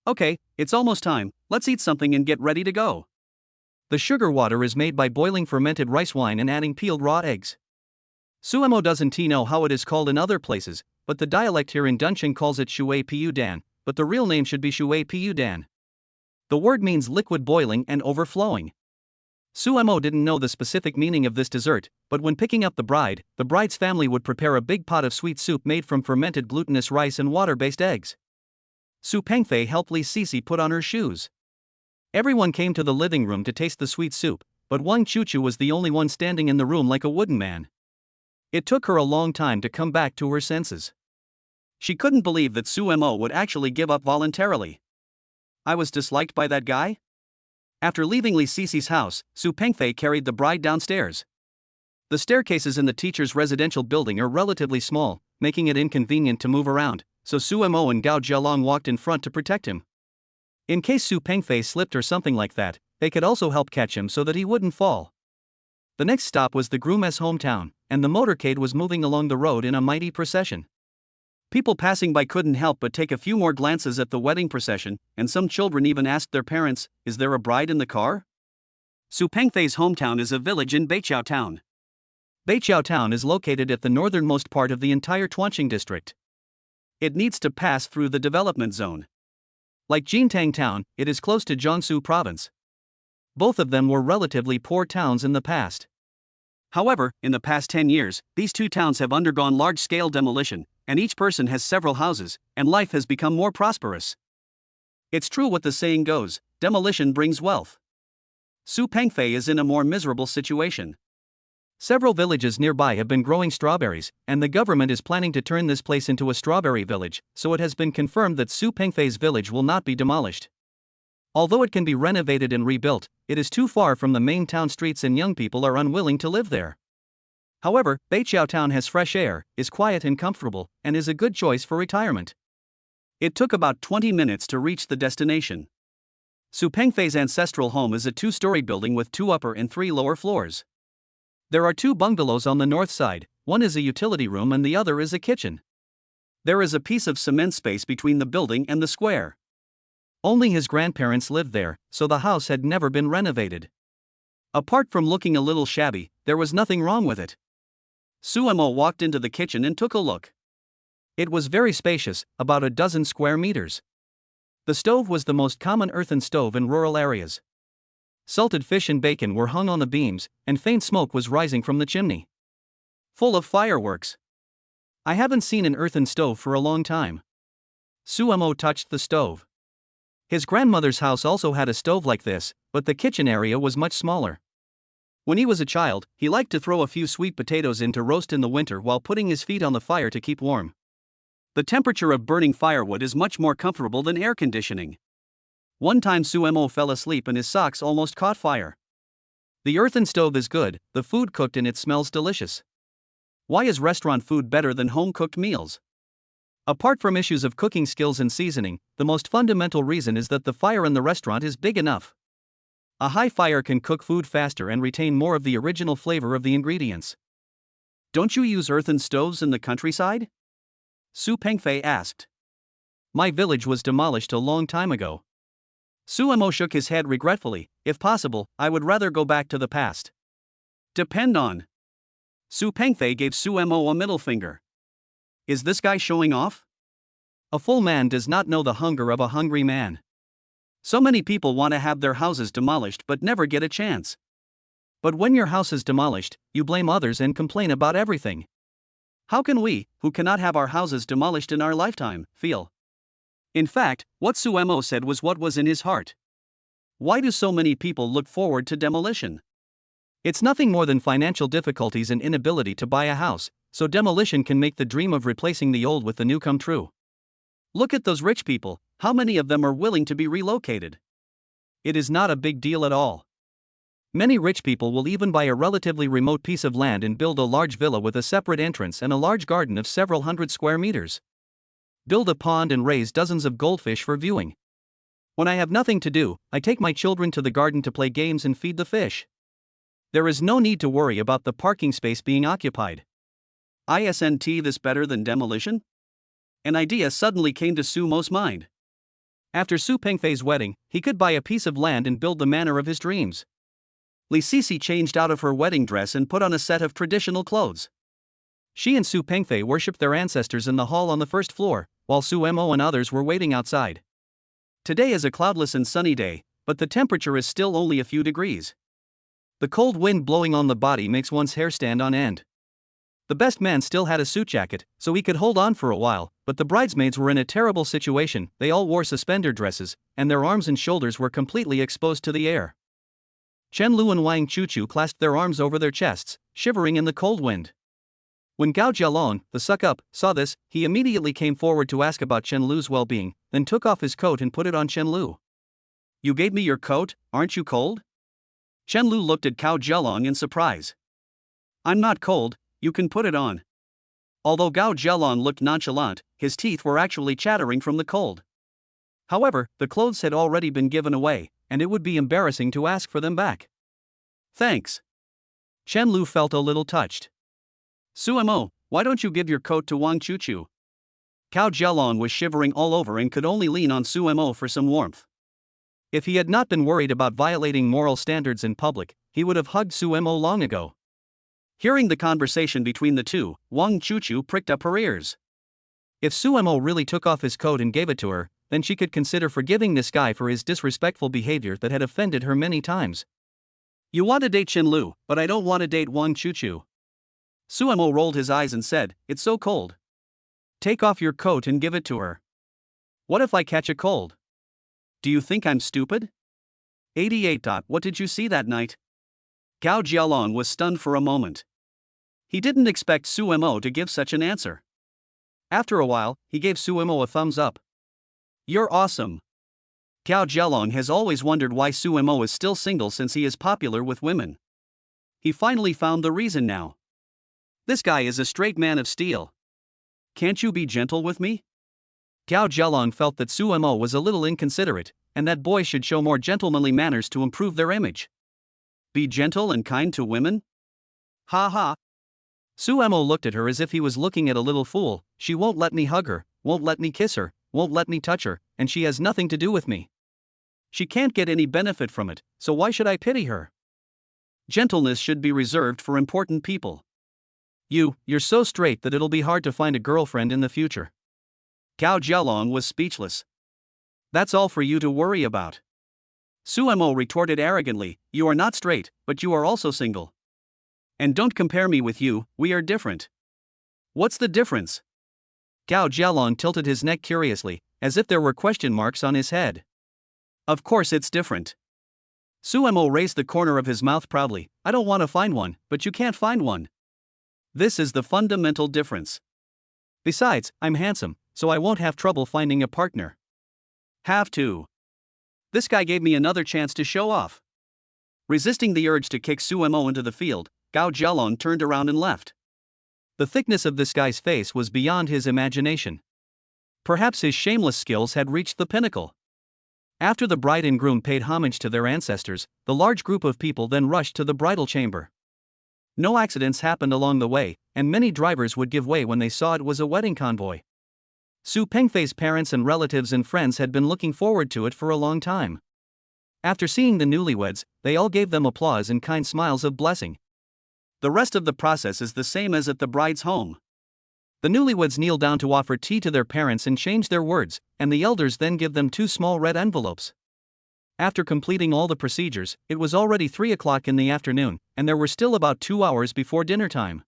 "Okay, it's almost time, let's eat something and get ready to go." The sugar water is made by boiling fermented rice wine and adding peeled raw eggs. Su Mo doesn't know how it is called in other places, but the dialect here in Dunqing calls it Shui Piu Dan, but the real name should be Shui Piu Dan. The word means liquid boiling and overflowing. Su Mo didn't know the specific meaning of this dessert, but when picking up the bride's family would prepare a big pot of sweet soup made from fermented glutinous rice and water-based eggs. Su Pengfei helped Li Sisi put on her shoes. Everyone came to the living room to taste the sweet soup, but Wang Chuchu was the only one standing in the room like a wooden man. It took her a long time to come back to her senses. She couldn't believe that Su Mo would actually give up voluntarily. "I was disliked by that guy?" After leaving Li Sisi's house, Su Pengfei carried the bride downstairs. The staircases in the teacher's residential building are relatively small, making it inconvenient to move around, so Su Mo and Gao Jialong walked in front to protect him. In case Su Pengfei slipped or something like that, they could also help catch him so that he wouldn't fall. The next stop was the groom's hometown, and the motorcade was moving along the road in a mighty procession. People passing by couldn't help but take a few more glances at the wedding procession, and some children even asked their parents, "Is there a bride in the car?" Su Pengfei's hometown is a village in Beiqiao Town. Beiqiao Town is located at the northernmost part of the entire Tuanqing district. It needs to pass through the development zone. Like Jintang Town, it is close to Jiangsu Province. Both of them were relatively poor towns in the past. However, in the past 10 years, these two towns have undergone large-scale demolition, and each person has several houses, and life has become more prosperous. It's true what the saying goes, demolition brings wealth. Su Pengfei is in a more miserable situation. Several villages nearby have been growing strawberries, and the government is planning to turn this place into a strawberry village, so it has been confirmed that Su Pengfei's village will not be demolished. Although it can be renovated and rebuilt, it is too far from the main town streets and young people are unwilling to live there. However, Beiqiao Town has fresh air, is quiet and comfortable, and is a good choice for retirement. It took about 20 minutes to reach the destination. Su Pengfei's ancestral home is a 2-story building with 2 upper and 3 lower floors. There are 2 bungalows on the north side, one is a utility room and the other is a kitchen. There is a piece of cement space between the building and the square. Only his grandparents lived there, so the house had never been renovated. Apart from looking a little shabby, there was nothing wrong with it. Suemo walked into the kitchen and took a look. It was very spacious, about a dozen square meters. The stove was the most common earthen stove in rural areas. Salted fish and bacon were hung on the beams, and faint smoke was rising from the chimney. Full of fireworks. I haven't seen an earthen stove for a long time. Suemo touched the stove. His grandmother's house also had a stove like this, but the kitchen area was much smaller. When he was a child, he liked to throw a few sweet potatoes in to roast in the winter while putting his feet on the fire to keep warm. The temperature of burning firewood is much more comfortable than air conditioning. One time Suemo fell asleep and his socks almost caught fire. The earthen stove is good, the food cooked in it smells delicious. Why is restaurant food better than home-cooked meals? Apart from issues of cooking skills and seasoning, the most fundamental reason is that the fire in the restaurant is big enough. A high fire can cook food faster and retain more of the original flavor of the ingredients. Don't you use earthen stoves in the countryside? Su Pengfei asked. My village was demolished a long time ago. Suemo shook his head regretfully. If possible, I would rather go back to the past. Depend on. Su Pengfei gave Suemo a middle finger. Is this guy showing off? A full man does not know the hunger of a hungry man. So many people want to have their houses demolished but never get a chance. But when your house is demolished, you blame others and complain about everything. How can we, who cannot have our houses demolished in our lifetime, feel? In fact, what Suemo said was what was in his heart. Why do so many people look forward to demolition? It's nothing more than financial difficulties and inability to buy a house, so demolition can make the dream of replacing the old with the new come true. Look at those rich people, how many of them are willing to be relocated? It is not a big deal at all. Many rich people will even buy a relatively remote piece of land and build a large villa with a separate entrance and a large garden of several hundred square meters. Build a pond and raise dozens of goldfish for viewing. When I have nothing to do, I take my children to the garden to play games and feed the fish. There is no need to worry about the parking space being occupied. Isn't this better than demolition? An idea suddenly came to Sumo's mind. After Su Pengfei's wedding, he could buy a piece of land and build the manor of his dreams. Li Sisi changed out of her wedding dress and put on a set of traditional clothes. She and Su Pengfei worshipped their ancestors in the hall on the first floor, while Suemo and others were waiting outside. Today is a cloudless and sunny day, but the temperature is still only a few degrees. The cold wind blowing on the body makes one's hair stand on end. The best man still had a suit jacket, so he could hold on for a while, but the bridesmaids were in a terrible situation. They all wore suspender dresses, and their arms and shoulders were completely exposed to the air. Chen Lu and Wang Chuchu clasped their arms over their chests, shivering in the cold wind. When Gao Jialong, the suck-up, saw this, he immediately came forward to ask about Chen Lu's well-being, then took off his coat and put it on Chen Lu. You gave me your coat, aren't you cold? Chen Lu looked at Gao Jialong in surprise. I'm not cold, you can put it on. Although Gao Jialong looked nonchalant, his teeth were actually chattering from the cold. However, the clothes had already been given away, and it would be embarrassing to ask for them back. Thanks. Chen Lu felt a little touched. Suemo, why don't you give your coat to Wang Chuchu? Gao Jialong was shivering all over and could only lean on Suemo for some warmth. If he had not been worried about violating moral standards in public, he would have hugged Suemo long ago. Hearing the conversation between the two, Wang Chuchu pricked up her ears. If Suemo really took off his coat and gave it to her, then she could consider forgiving this guy for his disrespectful behavior that had offended her many times. You want to date Shenlu, but I don't want to date Wang Chuchu. Suemo rolled his eyes and said, It's so cold. Take off your coat and give it to her. What if I catch a cold? Do you think I'm stupid? 88. What did you see that night? Gao Jialong was stunned for a moment. He didn't expect Suemo to give such an answer. After a while, he gave Suemo a thumbs up. You're awesome. Gao Jialong has always wondered why Suemo is still single since he is popular with women. He finally found the reason now. This guy is a straight man of steel. Can't you be gentle with me? Gao Jialong felt that Suemo was a little inconsiderate, and that boys should show more gentlemanly manners to improve their image. Be gentle and kind to women? Ha ha. Suemo looked at her as if he was looking at a little fool. She won't let me hug her, won't let me kiss her, won't let me touch her, and she has nothing to do with me. She can't get any benefit from it, so why should I pity her? Gentleness should be reserved for important people. You're so straight that it'll be hard to find a girlfriend in the future. Gao Jialong was speechless. That's all for you to worry about. Suemo retorted arrogantly, You are not straight, but you are also single. And don't compare me with you, we are different. What's the difference? Gao Jialong tilted his neck curiously, as if there were question marks on his head. Of course it's different. Suemo raised the corner of his mouth proudly, I don't want to find one, but you can't find one. This is the fundamental difference. Besides, I'm handsome, so I won't have trouble finding a partner. Have to. This guy gave me another chance to show off. Resisting the urge to kick Suemo into the field, Gao Jialong turned around and left. The thickness of this guy's face was beyond his imagination. Perhaps his shameless skills had reached the pinnacle. After the bride and groom paid homage to their ancestors, the large group of people then rushed to the bridal chamber. No accidents happened along the way, and many drivers would give way when they saw it was a wedding convoy. Su Pengfei's parents and relatives and friends had been looking forward to it for a long time. After seeing the newlyweds, they all gave them applause and kind smiles of blessing. The rest of the process is the same as at the bride's home. The newlyweds kneel down to offer tea to their parents and change their words, and the elders then give them 2 small red envelopes. After completing all the procedures, it was already 3 o'clock in the afternoon, and there were still about 2 hours before dinner time.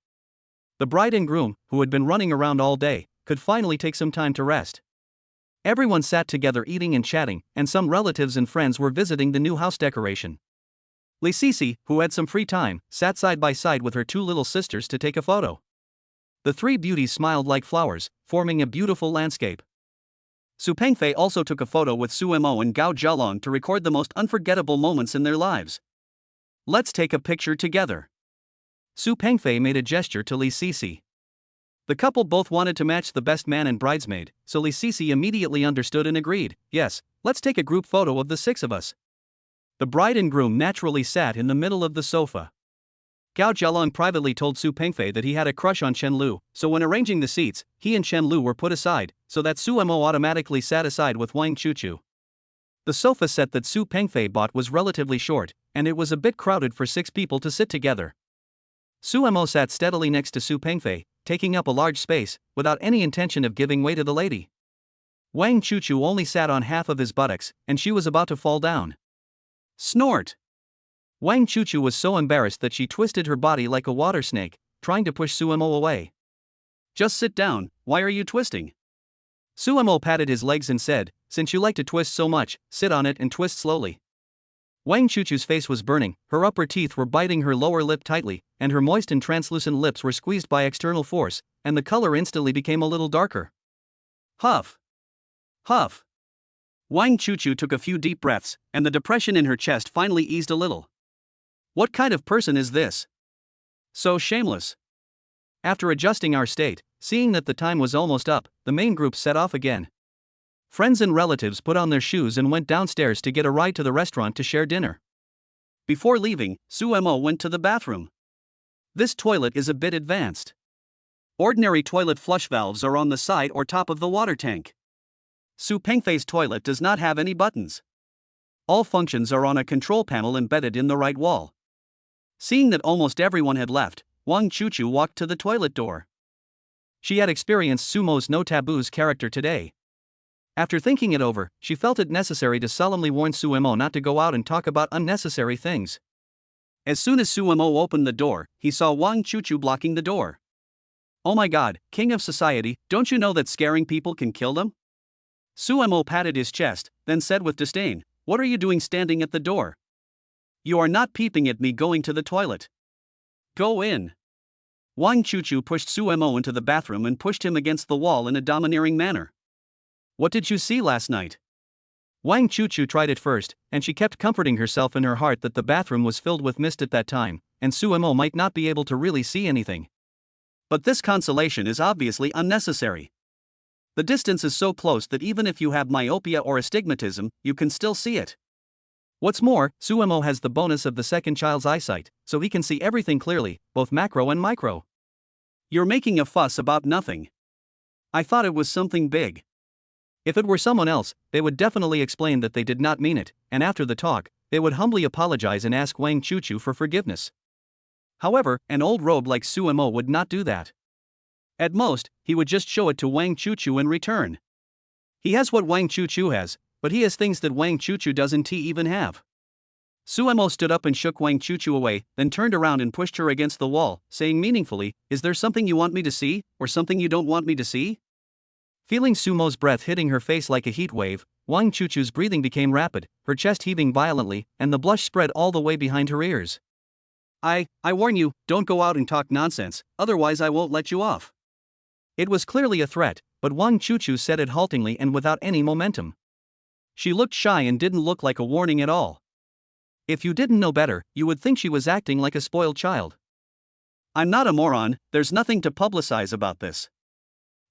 The bride and groom, who had been running around all day, could finally take some time to rest. Everyone sat together eating and chatting, and some relatives and friends were visiting the new house decoration. Lelay, who had some free time, sat side by side with her 2 little sisters to take a photo. The 3 beauties smiled like flowers, forming a beautiful landscape. Su Pengfei also took a photo with Suemo and Gao Jialong to record the most unforgettable moments in their lives. Let's take a picture together. Su Pengfei made a gesture to Lelay. The couple both wanted to match the best man and bridesmaid, so Lelay immediately understood and agreed, yes, let's take a group photo of the 6 of us. The bride and groom naturally sat in the middle of the sofa. Gao Jialong privately told Su Pengfei that he had a crush on Shenlu, so when arranging the seats, he and Shenlu were put aside, so that Suemo automatically sat aside with Wang Chuchu. The sofa set that Su Pengfei bought was relatively short, and it was a bit crowded for 6 people to sit together. Suemo sat steadily next to Su Pengfei, taking up a large space, without any intention of giving way to the lady. Wang Chuchu only sat on half of his buttocks, and she was about to fall down. Snort! Wang Chuchu was so embarrassed that she twisted her body like a water snake, trying to push Suemo away. Just sit down, why are you twisting? Suemo patted his legs and said, Since you like to twist so much, sit on it and twist slowly. Wang Chuchu's face was burning, her upper teeth were biting her lower lip tightly, and her moist and translucent lips were squeezed by external force, and the color instantly became a little darker. Huff! Huff! Wang Chuchu took a few deep breaths, and the depression in her chest finally eased a little. What kind of person is this? So shameless. After adjusting our state, seeing that the time was almost up, the main group set off again. Friends and relatives put on their shoes and went downstairs to get a ride to the restaurant to share dinner. Before leaving, Suemo went to the bathroom. This toilet is a bit advanced. Ordinary toilet flush valves are on the side or top of the water tank. Su Pengfei's toilet does not have any buttons. All functions are on a control panel embedded in the right wall. Seeing that almost everyone had left, Wang Chuchu walked to the toilet door. She had experienced Sumo's no taboos character today. After thinking it over, she felt it necessary to solemnly warn Sumo not to go out and talk about unnecessary things. As soon as Sumo opened the door, he saw Wang Chuchu blocking the door. "Oh my god, king of society, don't you know that scaring people can kill them?" Sumo patted his chest, then said with disdain, "What are you doing standing at the door? You are not peeping at me going to the toilet. Go in." Wang Chuchu pushed Sumo into the bathroom and pushed him against the wall in a domineering manner. "What did you see last night?" Wang Chuchu tried it first, and she kept comforting herself in her heart that the bathroom was filled with mist at that time, and Sumo might not be able to really see anything. But this consolation is obviously unnecessary. The distance is so close that even if you have myopia or astigmatism, you can still see it. What's more, Sumo has the bonus of the second child's eyesight, so he can see everything clearly, both macro and micro. You're making a fuss about nothing. I thought it was something big. If it were someone else, they would definitely explain that they did not mean it, and after the talk, they would humbly apologize and ask Wang Chuchu for forgiveness. However, an old robe like Sumo would not do that. At most, he would just show it to Wang Chuchu in return. He has what Wang Chuchu has, but he has things that Wang Chuchu doesn't even have. Sumo stood up and shook Wang Chuchu away, then turned around and pushed her against the wall, saying meaningfully, "Is there something you want me to see, or something you don't want me to see?" Feeling Sumo's breath hitting her face like a heat wave, Wang Chuchu's breathing became rapid, her chest heaving violently, and the blush spread all the way behind her ears. I warn you, don't go out and talk nonsense, otherwise I won't let you off." It was clearly a threat, but Wang Chuchu said it haltingly and without any momentum. She looked shy and didn't look like a warning at all. If you didn't know better, you would think she was acting like a spoiled child. "I'm not a moron, there's nothing to publicize about this."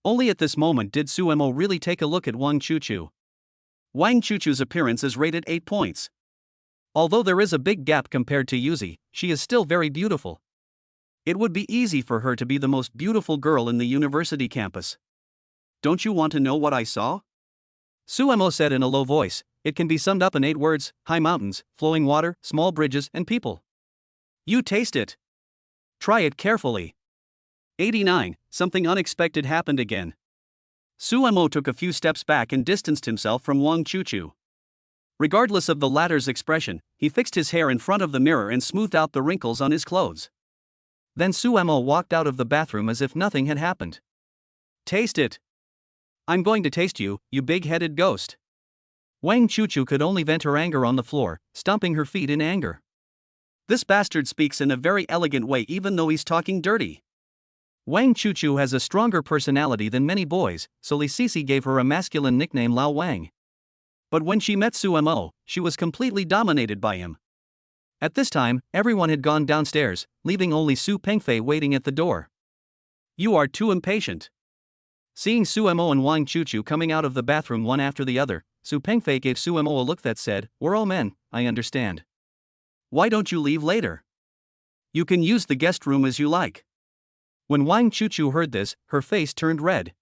Only at this moment did Sumo really take a look at Wang Chuchu. Wang Chuchu's appearance is rated 8 points. Although there is a big gap compared to Yuzi, she is still very beautiful. It would be easy for her to be the most beautiful girl in the university campus. "Don't you want to know what I saw?" Sumo said in a low voice. It can be summed up in 8 words: high mountains, flowing water, small bridges, and people. You taste it. Try it carefully. 89. Something unexpected happened again. Sumo took a few steps back and distanced himself from Wang Chuchu. Regardless of the latter's expression, he fixed his hair in front of the mirror and smoothed out the wrinkles on his clothes. Then Sumo walked out of the bathroom as if nothing had happened. "Taste it. I'm going to taste you, you big-headed ghost." Wang Chuchu could only vent her anger on the floor, stomping her feet in anger. This bastard speaks in a very elegant way even though he's talking dirty. Wang Chuchu has a stronger personality than many boys, so Li Sisi gave her a masculine nickname Lao Wang. But when she met Sumo, she was completely dominated by him. At this time, everyone had gone downstairs, leaving only Su Pengfei waiting at the door. "You are too impatient." Seeing Sumo and Wang Chuchu coming out of the bathroom one after the other, Su Pengfei gave Sumo a look that said, "We're all men, I understand. Why don't you leave later? You can use the guest room as you like." When Wang Chuchu heard this, her face turned red.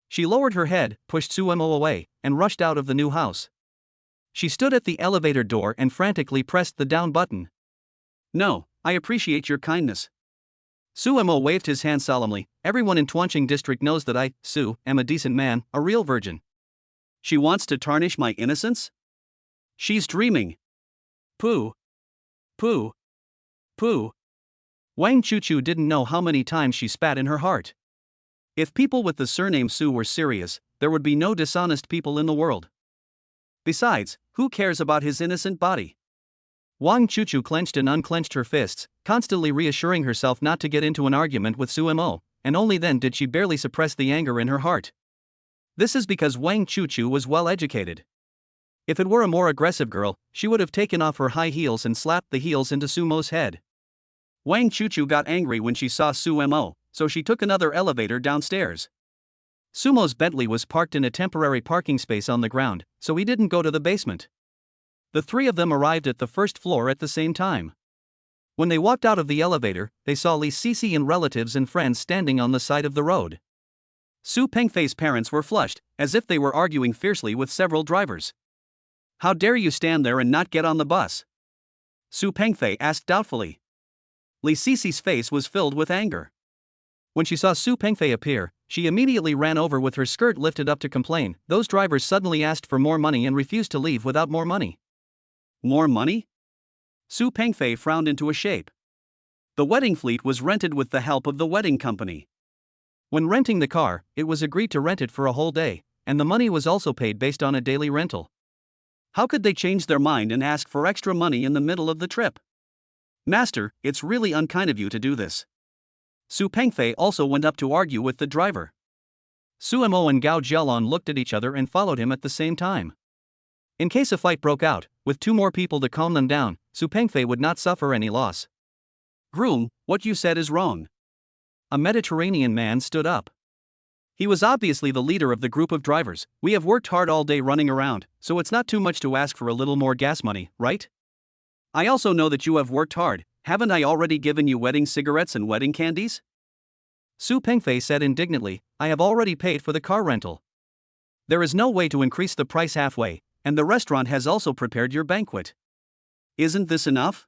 She lowered her head, pushed Sumo away, and rushed out of the new house. She stood at the elevator door and frantically pressed the down button. "No, I appreciate your kindness." Sumo waved his hand solemnly. "Everyone in Tuancheng district knows that I, Su, am a decent man, a real virgin." She wants to tarnish my innocence? She's dreaming. Pooh. Pooh. Pooh. Wang Chuchu didn't know how many times she spat in her heart. If people with the surname Su were serious, there would be no dishonest people in the world. Besides, who cares about his innocent body? Wang Chuchu clenched and unclenched her fists, constantly reassuring herself not to get into an argument with Sumo, and only then did she barely suppress the anger in her heart. This is because Wang Chuchu was well educated. If it were a more aggressive girl, she would have taken off her high heels and slapped the heels into Sumo's head. Wang Chuchu got angry when she saw Sumo, so she took another elevator downstairs. Sumo's Bentley was parked in a temporary parking space on the ground, so he didn't go to the basement. The three of them arrived at the first floor at the same time. When they walked out of the elevator, they saw Li Sisi and relatives and friends standing on the side of the road. Su Pengfei's parents were flushed, as if they were arguing fiercely with several drivers. "How dare you stand there and not get on the bus?" Su Pengfei asked doubtfully. Li Sisi's face was filled with anger. When she saw Su Pengfei appear, she immediately ran over with her skirt lifted up to complain. Those drivers suddenly asked for more money and refused to leave without more money. More money? Su Pengfei frowned into a shape. The wedding fleet was rented with the help of the wedding company. When renting the car, it was agreed to rent it for a whole day, and the money was also paid based on a daily rental. How could they change their mind and ask for extra money in the middle of the trip? Master, it's really unkind of you to do this. Su Pengfei also went up to argue with the driver. Su Mo and Gao Jialong looked at each other and followed him at the same time. In case a fight broke out, with 2 more people to calm them down, Su Pengfei would not suffer any loss. Groom, what you said is wrong. A Mediterranean man stood up. He was obviously the leader of the group of drivers. We have worked hard all day running around, so it's not too much to ask for a little more gas money, right? I also know that you have worked hard. Haven't I already given you wedding cigarettes and wedding candies? Su Pengfei said indignantly, I have already paid for the car rental. There is no way to increase the price halfway, and the restaurant has also prepared your banquet. Isn't this enough?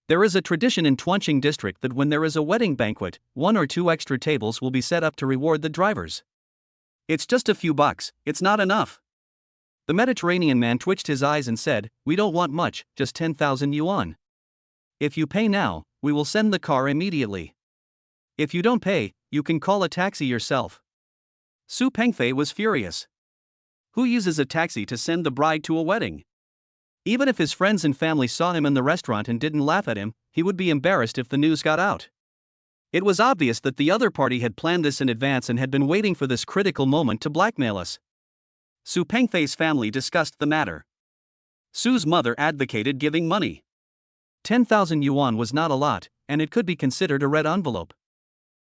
There is a tradition in Tuanqing district that when there is a wedding banquet, 1 or 2 extra tables will be set up to reward the drivers. It's just a few bucks, it's not enough. The Mediterranean man twitched his eyes and said, we don't want much, just 10,000 yuan. If you pay now, we will send the car immediately. If you don't pay, you can call a taxi yourself. Su Pengfei was furious. Who uses a taxi to send the bride to a wedding? Even if his friends and family saw him in the restaurant and didn't laugh at him, he would be embarrassed if the news got out. It was obvious that the other party had planned this in advance and had been waiting for this critical moment to blackmail us. Su Pengfei's family discussed the matter. Su's mother advocated giving money. 10,000 yuan was not a lot, and it could be considered a red envelope.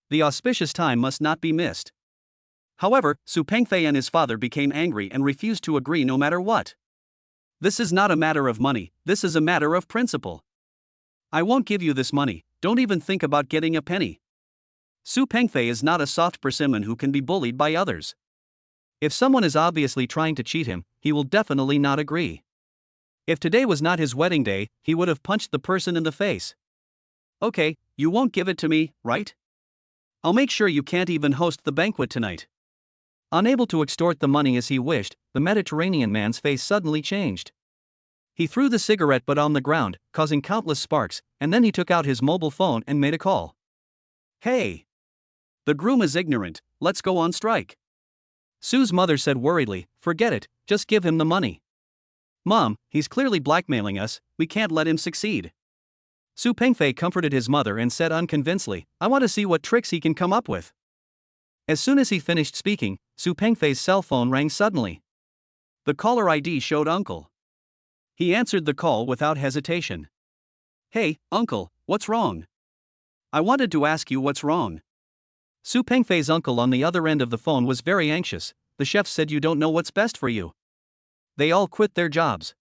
The auspicious time must not be missed. However, Su Pengfei and his father became angry and refused to agree no matter what. This is not a matter of money, this is a matter of principle. I won't give you this money, don't even think about getting a penny. Su Pengfei is not a soft persimmon who can be bullied by others. If someone is obviously trying to cheat him, he will definitely not agree. If today was not his wedding day, he would have punched the person in the face. Okay, you won't give it to me, right? I'll make sure you can't even host the banquet tonight. Unable to extort the money as he wished, the Mediterranean man's face suddenly changed. He threw the cigarette butt on the ground, causing countless sparks, and then he took out his mobile phone and made a call. Hey! The groom is ignorant, let's go on strike. Su's mother said worriedly, forget it, just give him the money. Mom, he's clearly blackmailing us, we can't let him succeed. Su Pengfei comforted his mother and said unconvincingly, I want to see what tricks he can come up with. As soon as he finished speaking, Su Pengfei's cell phone rang suddenly. The caller ID showed Uncle. He answered the call without hesitation. Hey, Uncle, what's wrong? I wanted to ask you what's wrong. Su Pengfei's uncle on the other end of the phone was very anxious. The chef said you don't know what's best for you. They all quit their jobs.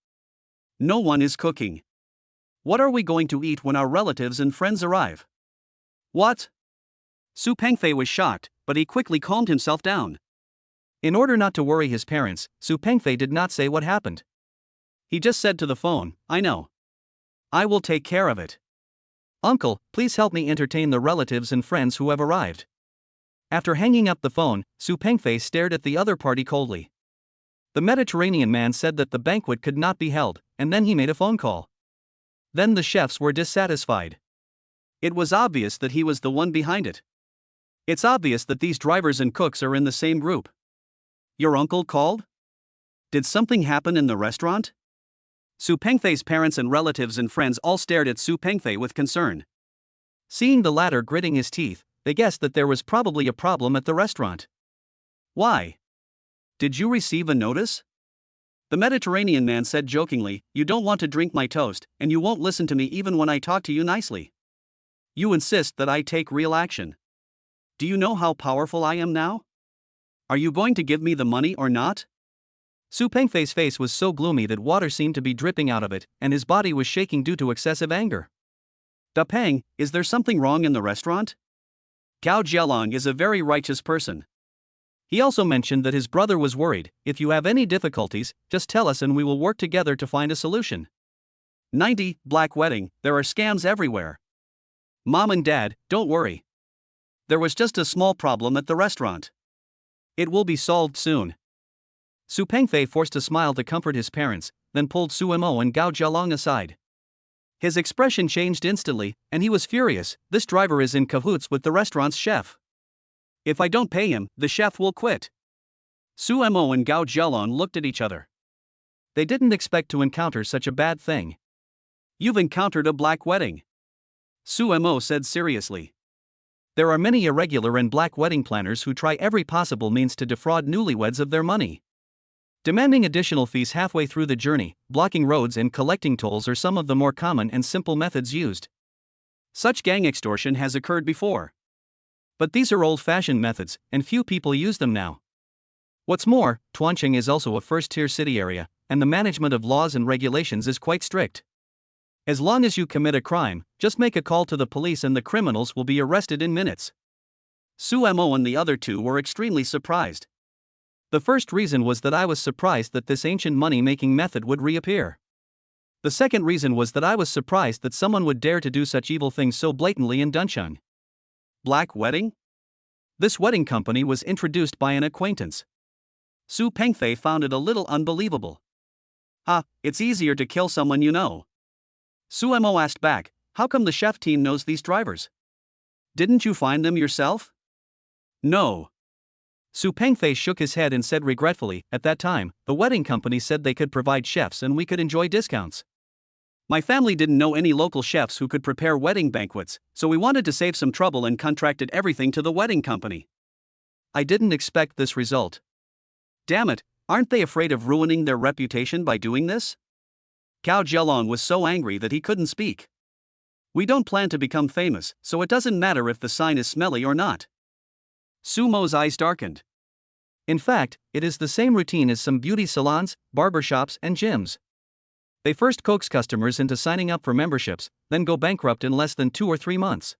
No one is cooking. What are we going to eat when our relatives and friends arrive? What? Su Pengfei was shocked, but he quickly calmed himself down. In order not to worry his parents, Su Pengfei did not say what happened. He just said to the phone, I know. I will take care of it. Uncle, please help me entertain the relatives and friends who have arrived. After hanging up the phone, Su Pengfei stared at the other party coldly. The Mediterranean man said that the banquet could not be held, and then he made a phone call. Then the chefs were dissatisfied. It was obvious that he was the one behind it. It's obvious that these drivers and cooks are in the same group. Your uncle called? Did something happen in the restaurant? Su Pengfei's parents and relatives and friends all stared at Su Pengfei with concern. Seeing the latter gritting his teeth, they guessed that there was probably a problem at the restaurant. Why? Did you receive a notice? The Mediterranean man said jokingly, you don't want to drink my toast, and you won't listen to me even when I talk to you nicely. You insist that I take real action. Do you know how powerful I am now? Are you going to give me the money or not? Su Pengfei's face was so gloomy that water seemed to be dripping out of it, and his body was shaking due to excessive anger. Da Peng, is there something wrong in the restaurant? Gao Jialong is a very righteous person. He also mentioned that his brother was worried. If you have any difficulties, just tell us and we will work together to find a solution. 90, black wedding, there are scams everywhere. Mom and Dad, don't worry. There was just a small problem at the restaurant. It will be solved soon. Su Pengfei forced a smile to comfort his parents, then pulled Su Mo and Gao Jialong aside. His expression changed instantly, and he was furious. This driver is in cahoots with the restaurant's chef. If I don't pay him, the chef will quit. Su Mo and Gao Jialong looked at each other. They didn't expect to encounter such a bad thing. You've encountered a black wedding, Su Mo said seriously. There are many irregular and black wedding planners who try every possible means to defraud newlyweds of their money. Demanding additional fees halfway through the journey, blocking roads and collecting tolls are some of the more common and simple methods used. Such gang extortion has occurred before. But these are old-fashioned methods, and few people use them now. What's more, Tuancheng is also a first-tier city area, and the management of laws and regulations is quite strict. As long as you commit a crime, just make a call to the police and the criminals will be arrested in minutes. Su Mo and the other two were extremely surprised. The first reason was that I was surprised that this ancient money-making method would reappear. The second reason was that I was surprised that someone would dare to do such evil things so blatantly in Duncheng. Black wedding? This wedding company was introduced by an acquaintance. Su Pengfei found it a little unbelievable. It's easier to kill someone you know. Su Mo asked back, how come the chef team knows these drivers? Didn't you find them yourself? No. Su Pengfei shook his head and said regretfully, at that time, the wedding company said they could provide chefs and we could enjoy discounts. My family didn't know any local chefs who could prepare wedding banquets, so we wanted to save some trouble and contracted everything to the wedding company. I didn't expect this result. Damn it, aren't they afraid of ruining their reputation by doing this? Gao Jialong was so angry that he couldn't speak. We don't plan to become famous, so it doesn't matter if the sign is smelly or not. Su Mo's eyes darkened. In fact, it is the same routine as some beauty salons, barbershops, and gyms. They first coax customers into signing up for memberships, then go bankrupt in less than 2 or 3 months.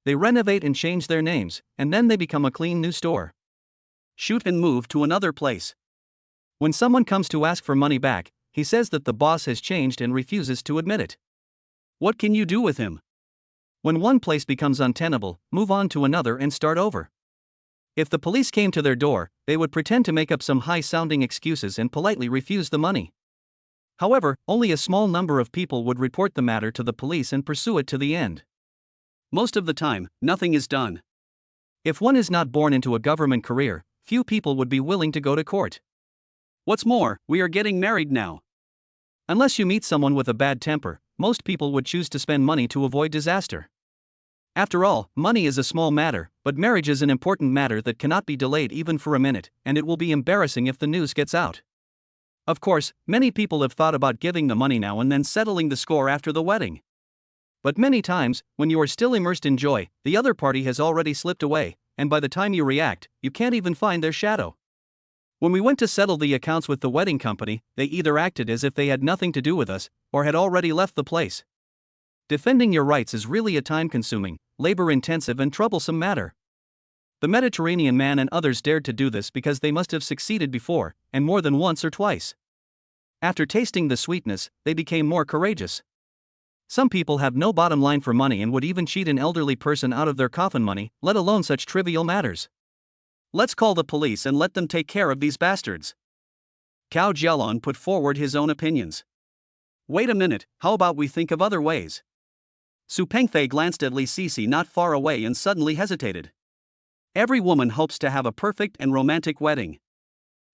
They renovate and change their names, and then they become a clean new store. Shoot and move to another place. When someone comes to ask for money back, he says that the boss has changed and refuses to admit it. What can you do with him? When one place becomes untenable, move on to another and start over. If the police came to their door, they would pretend to make up some high-sounding excuses and politely refuse the money. However, only a small number of people would report the matter to the police and pursue it to the end. Most of the time, nothing is done. If one is not born into a government career, few people would be willing to go to court. What's more, we are getting married now. Unless you meet someone with a bad temper, most people would choose to spend money to avoid disaster. After all, money is a small matter, but marriage is an important matter that cannot be delayed even for a minute, and it will be embarrassing if the news gets out. Of course, many people have thought about giving the money now and then settling the score after the wedding. But many times, when you are still immersed in joy, the other party has already slipped away, and by the time you react, you can't even find their shadow. When we went to settle the accounts with the wedding company, they either acted as if they had nothing to do with us, or had already left the place. Defending your rights is really a time-consuming, labor-intensive and troublesome matter. The Mediterranean man and others dared to do this because they must have succeeded before, and more than once or twice. After tasting the sweetness, they became more courageous. Some people have no bottom line for money and would even cheat an elderly person out of their coffin money, let alone such trivial matters. Let's call the police and let them take care of these bastards. Gao Jialong put forward his own opinions. Wait a minute, how about we think of other ways? Su Pengfei glanced at Li Sisi not far away and suddenly hesitated. Every woman hopes to have a perfect and romantic wedding.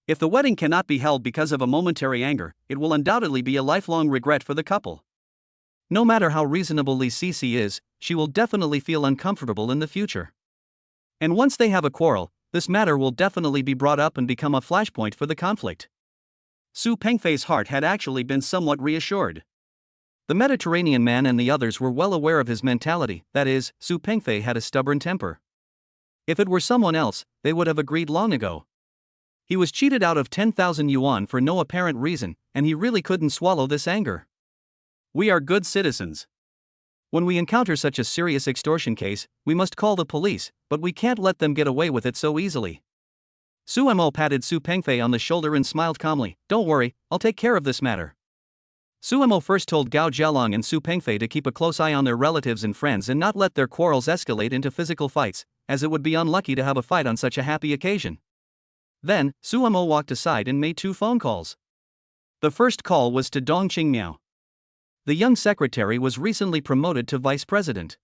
If the wedding cannot be held because of a momentary anger, it will undoubtedly be a lifelong regret for the couple. No matter how reasonable Li Sisi is, she will definitely feel uncomfortable in the future. And once they have a quarrel, this matter will definitely be brought up and become a flashpoint for the conflict. Su Pengfei's heart had actually been somewhat reassured. The Mediterranean man and the others were well aware of his mentality, that is, Su Pengfei had a stubborn temper. If it were someone else, they would have agreed long ago. He was cheated out of 10,000 yuan for no apparent reason, and he really couldn't swallow this anger. We are good citizens. When we encounter such a serious extortion case, we must call the police, but we can't let them get away with it so easily. Su Mo patted Su Pengfei on the shoulder and smiled calmly. Don't worry, I'll take care of this matter. Su Mo first told Gao Jialong and Su Pengfei to keep a close eye on their relatives and friends and not let their quarrels escalate into physical fights, as it would be unlucky to have a fight on such a happy occasion. Then, Suemo walked aside and made 2 phone calls. The first call was to Dong Qingmiao. The young secretary was recently promoted to vice president.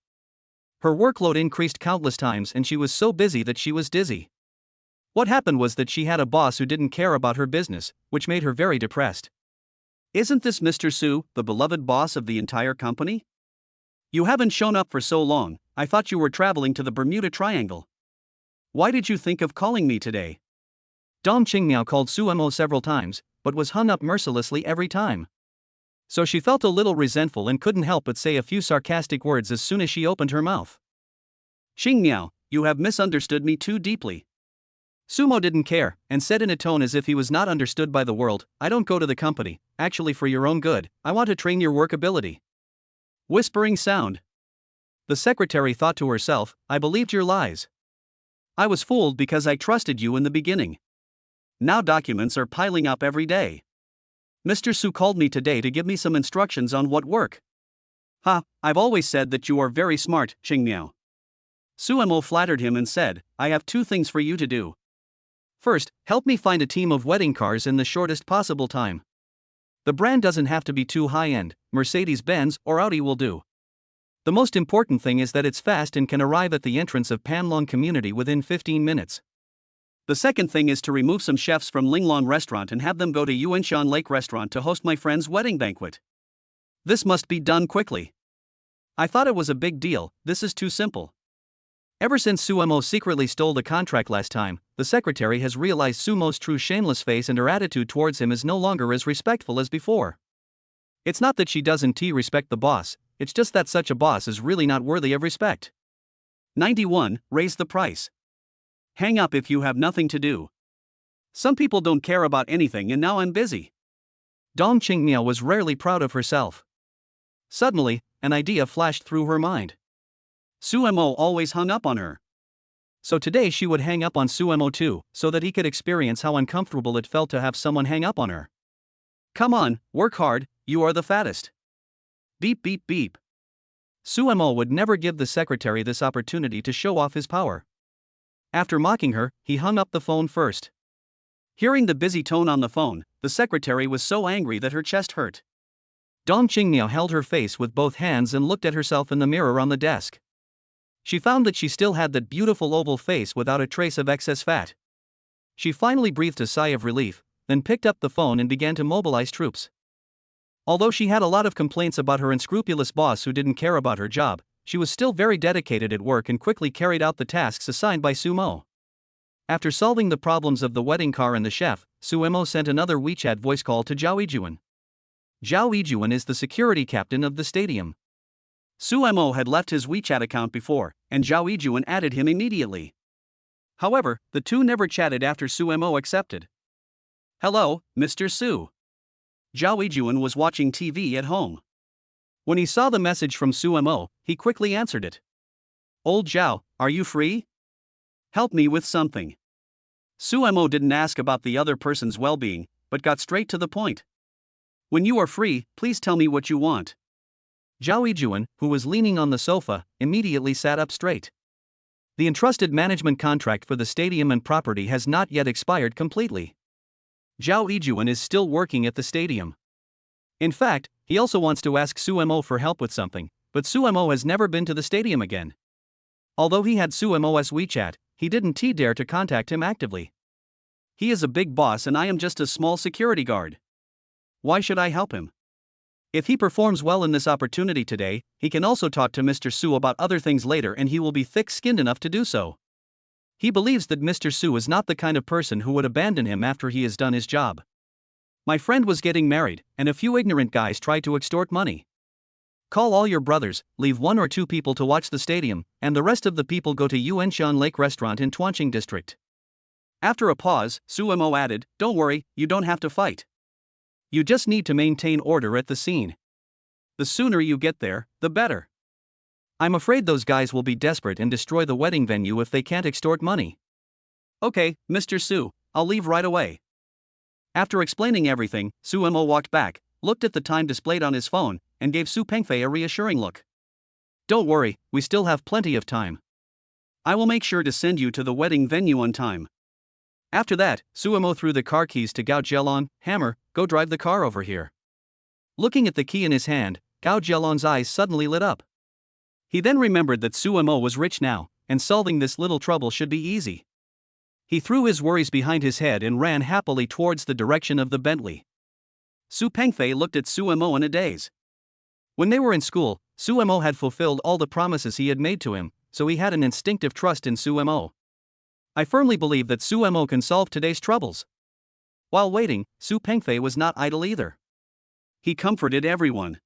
Her workload increased countless times and she was so busy that she was dizzy. What happened was that she had a boss who didn't care about her business, which made her very depressed. Isn't this Mr. Su, the beloved boss of the entire company? You haven't shown up for so long. I thought you were traveling to the Bermuda Triangle. Why did you think of calling me today? Dong Qingmiao called Suemo several times, but was hung up mercilessly every time. So she felt a little resentful and couldn't help but say a few sarcastic words as soon as she opened her mouth. Qingmiao, you have misunderstood me too deeply. Sumo didn't care, and said in a tone as if he was not understood by the world, I don't go to the company, actually for your own good, I want to train your work ability. Whispering sound. The secretary thought to herself, I believed your lies. I was fooled because I trusted you in the beginning. Now documents are piling up every day. Mr. Su called me today to give me some instructions on what work. Ha, I've always said that you are very smart, Qingmiao. Suemo flattered him and said, I have 2 things for you to do. First, help me find a team of wedding cars in the shortest possible time. The brand doesn't have to be too high-end, Mercedes-Benz or Audi will do. The most important thing is that it's fast and can arrive at the entrance of Panlong community within 15 minutes. The second thing is to remove some chefs from Linglong restaurant and have them go to Yuanshan Lake restaurant to host my friend's wedding banquet. This must be done quickly. I thought it was a big deal, this is too simple. Ever since Suemo secretly stole the contract last time, the secretary has realized Sumo's true shameless face and her attitude towards him is no longer as respectful as before. It's not that she doesn't respect the boss, it's just that such a boss is really not worthy of respect. 91. Raise the price. Hang up if you have nothing to do. Some people don't care about anything and now I'm busy. Dong Qingmiao was rarely proud of herself. Suddenly, an idea flashed through her mind. Suemo always hung up on her. So today she would hang up on Suemo too, so that he could experience how uncomfortable it felt to have someone hang up on her. Come on, work hard, you are the fattest. Beep beep beep. Suemo would never give the secretary this opportunity to show off his power. After mocking her, he hung up the phone first. Hearing the busy tone on the phone, the secretary was so angry that her chest hurt. Dong Qingmiao held her face with both hands and looked at herself in the mirror on the desk. She found that she still had that beautiful oval face without a trace of excess fat. She finally breathed a sigh of relief, then picked up the phone and began to mobilize troops. Although she had a lot of complaints about her unscrupulous boss who didn't care about her job, she was still very dedicated at work and quickly carried out the tasks assigned by Sumo. After solving the problems of the wedding car and the chef, Suemo sent another WeChat voice call to Zhao Yijuan. Zhao Yijuan is the security captain of the stadium. Suemo had left his WeChat account before, and Zhao Yijuan added him immediately. However, the two never chatted after Suemo accepted. Hello, Mr. Su. Zhao Yijuan was watching TV at home. When he saw the message from Suemo, he quickly answered it. Old Zhao, are you free? Help me with something. Suemo didn't ask about the other person's well-being, but got straight to the point. When you are free, please tell me what you want. Zhao Yijuan, who was leaning on the sofa, immediately sat up straight. The entrusted management contract for the stadium and property has not yet expired completely. Zhao Yijuan is still working at the stadium. In fact, he also wants to ask Suemo for help with something, but Suemo has never been to the stadium again. Although he had Suemo's WeChat, he didn't dare to contact him actively. He is a big boss and I am just a small security guard. Why should I help him? If he performs well in this opportunity today, he can also talk to Mr. Su about other things later and he will be thick-skinned enough to do so. He believes that Mr. Su is not the kind of person who would abandon him after he has done his job. My friend was getting married, and a few ignorant guys tried to extort money. Call all your brothers, leave 1 or 2 people to watch the stadium, and the rest of the people go to Yuanshan Lake restaurant in Tuanqing district. After a pause, Suemo added, don't worry, you don't have to fight. You just need to maintain order at the scene. The sooner you get there, the better. I'm afraid those guys will be desperate and destroy the wedding venue if they can't extort money. Okay, Mr. Su, I'll leave right away. After explaining everything, Suemo walked back, looked at the time displayed on his phone, and gave Su Pengfei a reassuring look. Don't worry, we still have plenty of time. I will make sure to send you to the wedding venue on time. After that, Suemo threw the car keys to Gao Jielon. Hammer, go drive the car over here. Looking at the key in his hand, Gao Jielon's eyes suddenly lit up. He then remembered that Suemo was rich now, and solving this little trouble should be easy. He threw his worries behind his head and ran happily towards the direction of the Bentley. Su Pengfei looked at Suemo in a daze. When they were in school, Suemo had fulfilled all the promises he had made to him, so he had an instinctive trust in Suemo. I firmly believe that Suemo can solve today's troubles. While waiting, Su Pengfei was not idle either. He comforted everyone.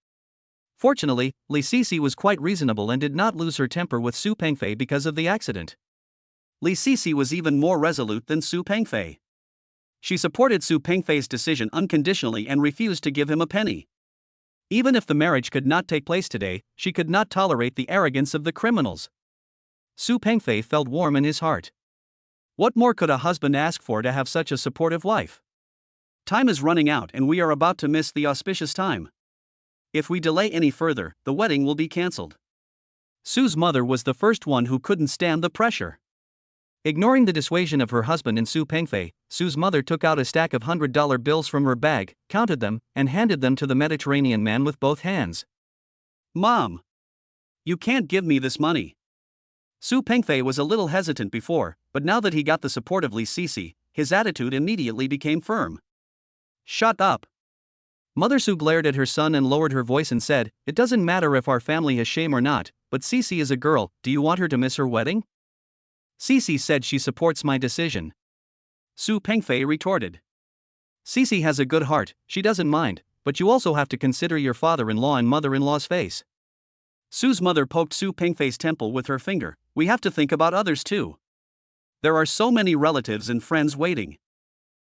Fortunately, Li Sisi was quite reasonable and did not lose her temper with Su Pengfei because of the accident. Li Sisi was even more resolute than Su Pengfei. She supported Su Pengfei's decision unconditionally and refused to give him a penny. Even if the marriage could not take place today, she could not tolerate the arrogance of the criminals. Su Pengfei felt warm in his heart. What more could a husband ask for to have such a supportive wife? Time is running out and we are about to miss the auspicious time. If we delay any further, the wedding will be cancelled. Su's mother was the first one who couldn't stand the pressure. Ignoring the dissuasion of her husband and Su Pengfei, Su's mother took out a stack of $100 bills from her bag, counted them, and handed them to the Mediterranean man with both hands. Mom! You can't give me this money. Su Pengfei was a little hesitant before, but now that he got the support of Li Sisi, his attitude immediately became firm. Shut up! Mother Su glared at her son and lowered her voice and said, "It doesn't matter if our family has shame or not, but Sisi is a girl, do you want her to miss her wedding?" Sisi said she supports my decision. Su Pengfei retorted. Sisi has a good heart, she doesn't mind, but you also have to consider your father-in-law and mother-in-law's face. Su's mother poked Su Pengfei's temple with her finger. We have to think about others too. There are so many relatives and friends waiting.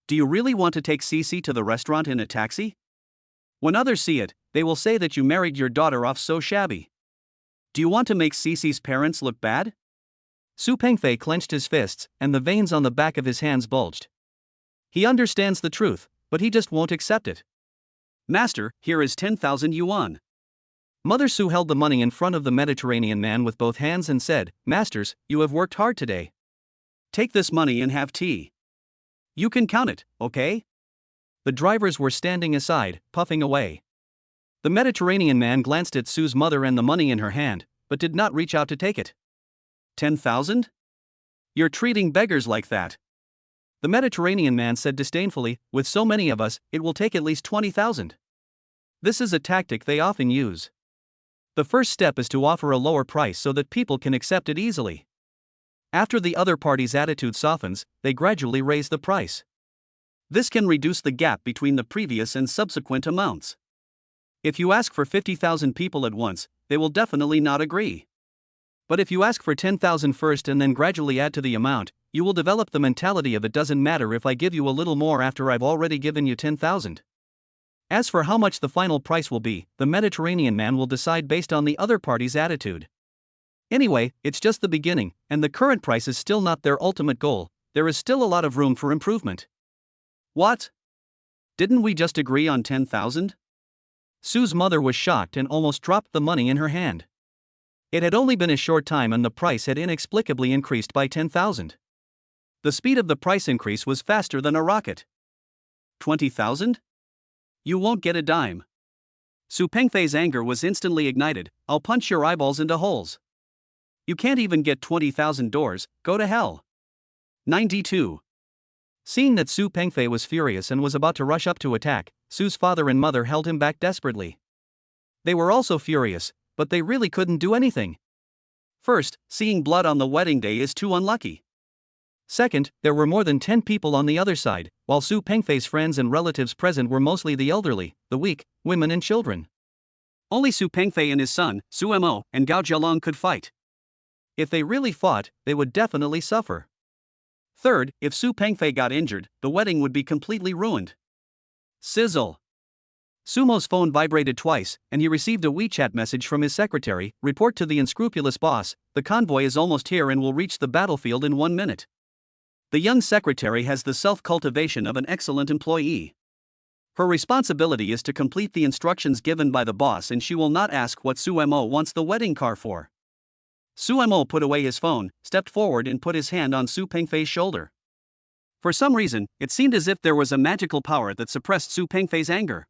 Do you really want to take Sisi to the restaurant in a taxi? When others see it, they will say that you married your daughter off so shabby. Do you want to make Sisi's parents look bad? Su Pengfei clenched his fists, and the veins on the back of his hands bulged. He understands the truth, but he just won't accept it. Master, here is 10,000 yuan. Mother Su held the money in front of the Mediterranean man with both hands and said, Masters, you have worked hard today. Take this money and have tea. You can count it, okay? The drivers were standing aside, puffing away. The Mediterranean man glanced at Su's mother and the money in her hand, but did not reach out to take it. 10,000? You're treating beggars like that. The Mediterranean man said disdainfully, with so many of us, it will take at least 20,000. This is a tactic they often use. The first step is to offer a lower price so that people can accept it easily. After the other party's attitude softens, they gradually raise the price. This can reduce the gap between the previous and subsequent amounts. If you ask for 50,000 people at once, they will definitely not agree. But if you ask for 10,000 first and then gradually add to the amount, you will develop the mentality of it doesn't matter if I give you a little more after I've already given you 10,000. As for how much the final price will be, the Mediterranean man will decide based on the other party's attitude. Anyway, it's just the beginning, and the current price is still not their ultimate goal. There is still a lot of room for improvement. What? Didn't we just agree on 10,000? Su's mother was shocked and almost dropped the money in her hand. It had only been a short time and the price had inexplicably increased by 10,000. The speed of the price increase was faster than a rocket. 20,000? You won't get a dime. Su Pengfei's anger was instantly ignited. I'll punch your eyeballs into holes. You can't even get 20,000 doors, go to hell. 92. Seeing that Su Pengfei was furious and was about to rush up to attack, Su's father and mother held him back desperately. They were also furious, but they really couldn't do anything. First, seeing blood on the wedding day is too unlucky. Second, there were more than 10 people on the other side, while Su Pengfei's friends and relatives present were mostly the elderly, the weak, women and children. Only Su Pengfei and his son, Suemo, and Gao Jielong could fight. If they really fought, they would definitely suffer. Third, if Su Pengfei got injured, the wedding would be completely ruined. Sizzle. Sumo's phone vibrated twice, and he received a WeChat message from his secretary. Report to the unscrupulous boss, the convoy is almost here and will reach the battlefield in 1 minute. The young secretary has the self-cultivation of an excellent employee. Her responsibility is to complete the instructions given by the boss and she will not ask what Suemo wants the wedding car for. Sumo put away his phone, stepped forward and put his hand on Su Pengfei's shoulder. For some reason, it seemed as if there was a magical power that suppressed Su Pengfei's anger.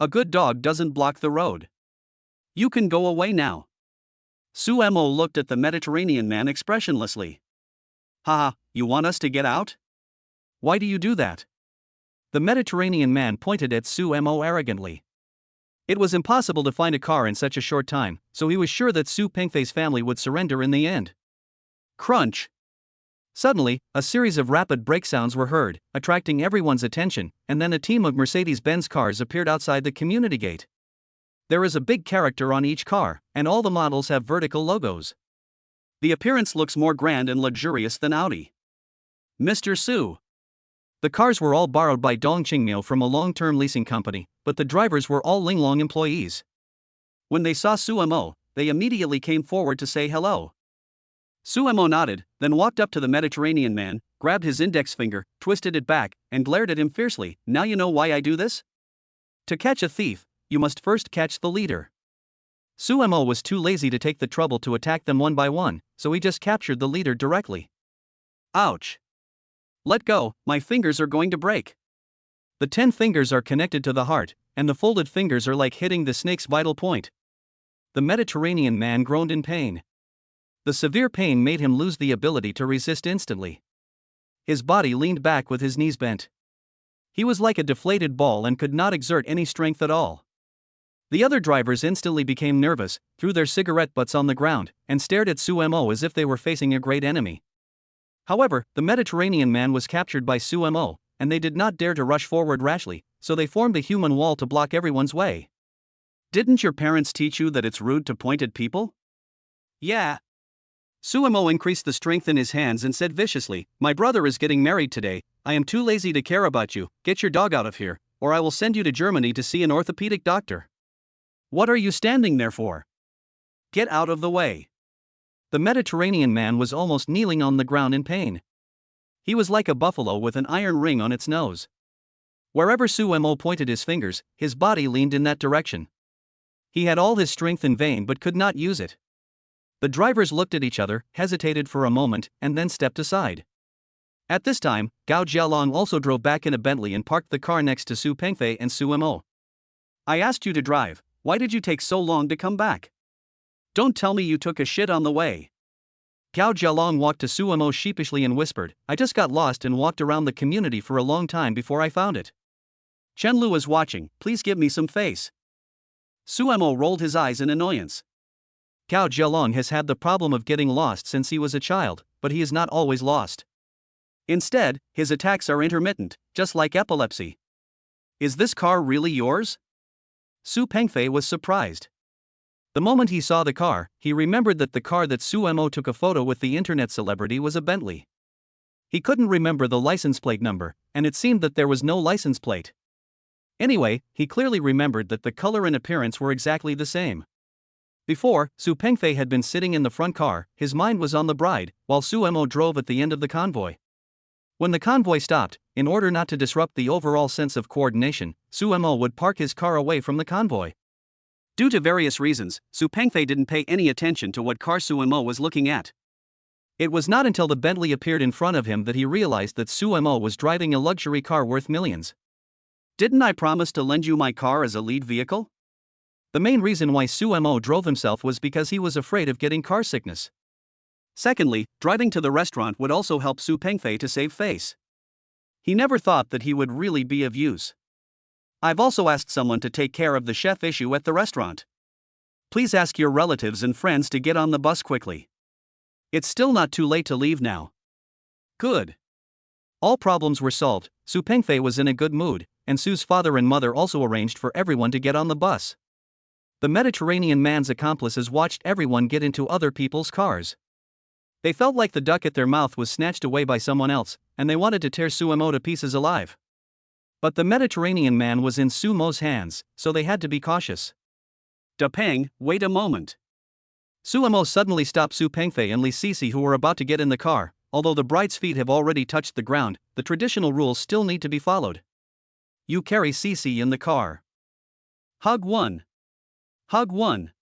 A good dog doesn't block the road. You can go away now. Sumo looked at the Mediterranean man expressionlessly. Haha, you want us to get out? Why do you do that? The Mediterranean man pointed at Sumo arrogantly. It was impossible to find a car in such a short time, so he was sure that Su Pengfei's family would surrender in the end. Crunch! Suddenly, a series of rapid brake sounds were heard, attracting everyone's attention, and then a team of Mercedes-Benz cars appeared outside the community gate. There is a big character on each car, and all the models have vertical logos. The appearance looks more grand and luxurious than Audi. Mr. Su. The cars were all borrowed by Dongqingmiao from a long-term leasing company, but the drivers were all Linglong employees. When they saw Sumo, they immediately came forward to say hello. Sumo nodded, then walked up to the Mediterranean man, grabbed his index finger, twisted it back, and glared at him fiercely. Now you know why I do this? To catch a thief, you must first catch the leader. Sumo was too lazy to take the trouble to attack them one by one, so he just captured the leader directly. Ouch! Let go, my fingers are going to break. The 10 fingers are connected to the heart, and the folded fingers are like hitting the snake's vital point. The Mediterranean man groaned in pain. The severe pain made him lose the ability to resist instantly. His body leaned back with his knees bent. He was like a deflated ball and could not exert any strength at all. The other drivers instantly became nervous, threw their cigarette butts on the ground, and stared at Sumo as if they were facing a great enemy. However, the Mediterranean man was captured by Sumo, and they did not dare to rush forward rashly, so they formed a human wall to block everyone's way. Didn't your parents teach you that it's rude to point at people? Yeah. Sumo increased the strength in his hands and said viciously, My brother is getting married today, I am too lazy to care about you, get your dog out of here, or I will send you to Germany to see an orthopedic doctor. What are you standing there for? Get out of the way. The Mediterranean man was almost kneeling on the ground in pain. He was like a buffalo with an iron ring on its nose. Wherever Sumo pointed his fingers, his body leaned in that direction. He had all his strength in vain but could not use it. The drivers looked at each other, hesitated for a moment, and then stepped aside. At this time, Gao Jialong also drove back in a Bentley and parked the car next to Su Pengfei and Sumo. I asked you to drive, why did you take so long to come back? Don't tell me you took a shit on the way. Gao Jialong walked to Sumo sheepishly and whispered, I just got lost and walked around the community for a long time before I found it. Chen Lu is watching, please give me some face. Sumo rolled his eyes in annoyance. Gao Jialong has had the problem of getting lost since he was a child, but he is not always lost. Instead, his attacks are intermittent, just like epilepsy. Is this car really yours? Su Pengfei was surprised. The moment he saw the car, he remembered that the car that Sumo took a photo with the internet celebrity was a Bentley. He couldn't remember the license plate number, and it seemed that there was no license plate. Anyway, he clearly remembered that the color and appearance were exactly the same. Before, Su Pengfei had been sitting in the front car, his mind was on the bride, while Sumo drove at the end of the convoy. When the convoy stopped, in order not to disrupt the overall sense of coordination, Sumo would park his car away from the convoy. Due to various reasons, Su Pengfei didn't pay any attention to what car Sumo was looking at. It was not until the Bentley appeared in front of him that he realized that Sumo was driving a luxury car worth millions. Didn't I promise to lend you my car as a lead vehicle? The main reason why Sumo drove himself was because he was afraid of getting car sickness. Secondly, driving to the restaurant would also help Su Pengfei to save face. He never thought that he would really be of use. I've also asked someone to take care of the chef issue at the restaurant. Please ask your relatives and friends to get on the bus quickly. It's still not too late to leave now. Good. All problems were solved, Su Pengfei was in a good mood, and Su's father and mother also arranged for everyone to get on the bus. The Mediterranean man's accomplices watched everyone get into other people's cars. They felt like the duck at their mouth was snatched away by someone else, and they wanted to tear Sumo to pieces alive. But the Mediterranean man was in Sumo's hands, so they had to be cautious. Depeng, wait a moment. Sumo suddenly stopped Su Pengfei and Li Sisi, who were about to get in the car. Although the bride's feet have already touched the ground, the traditional rules still need to be followed. You carry Sisi in the car. Hug 1. Hug 1.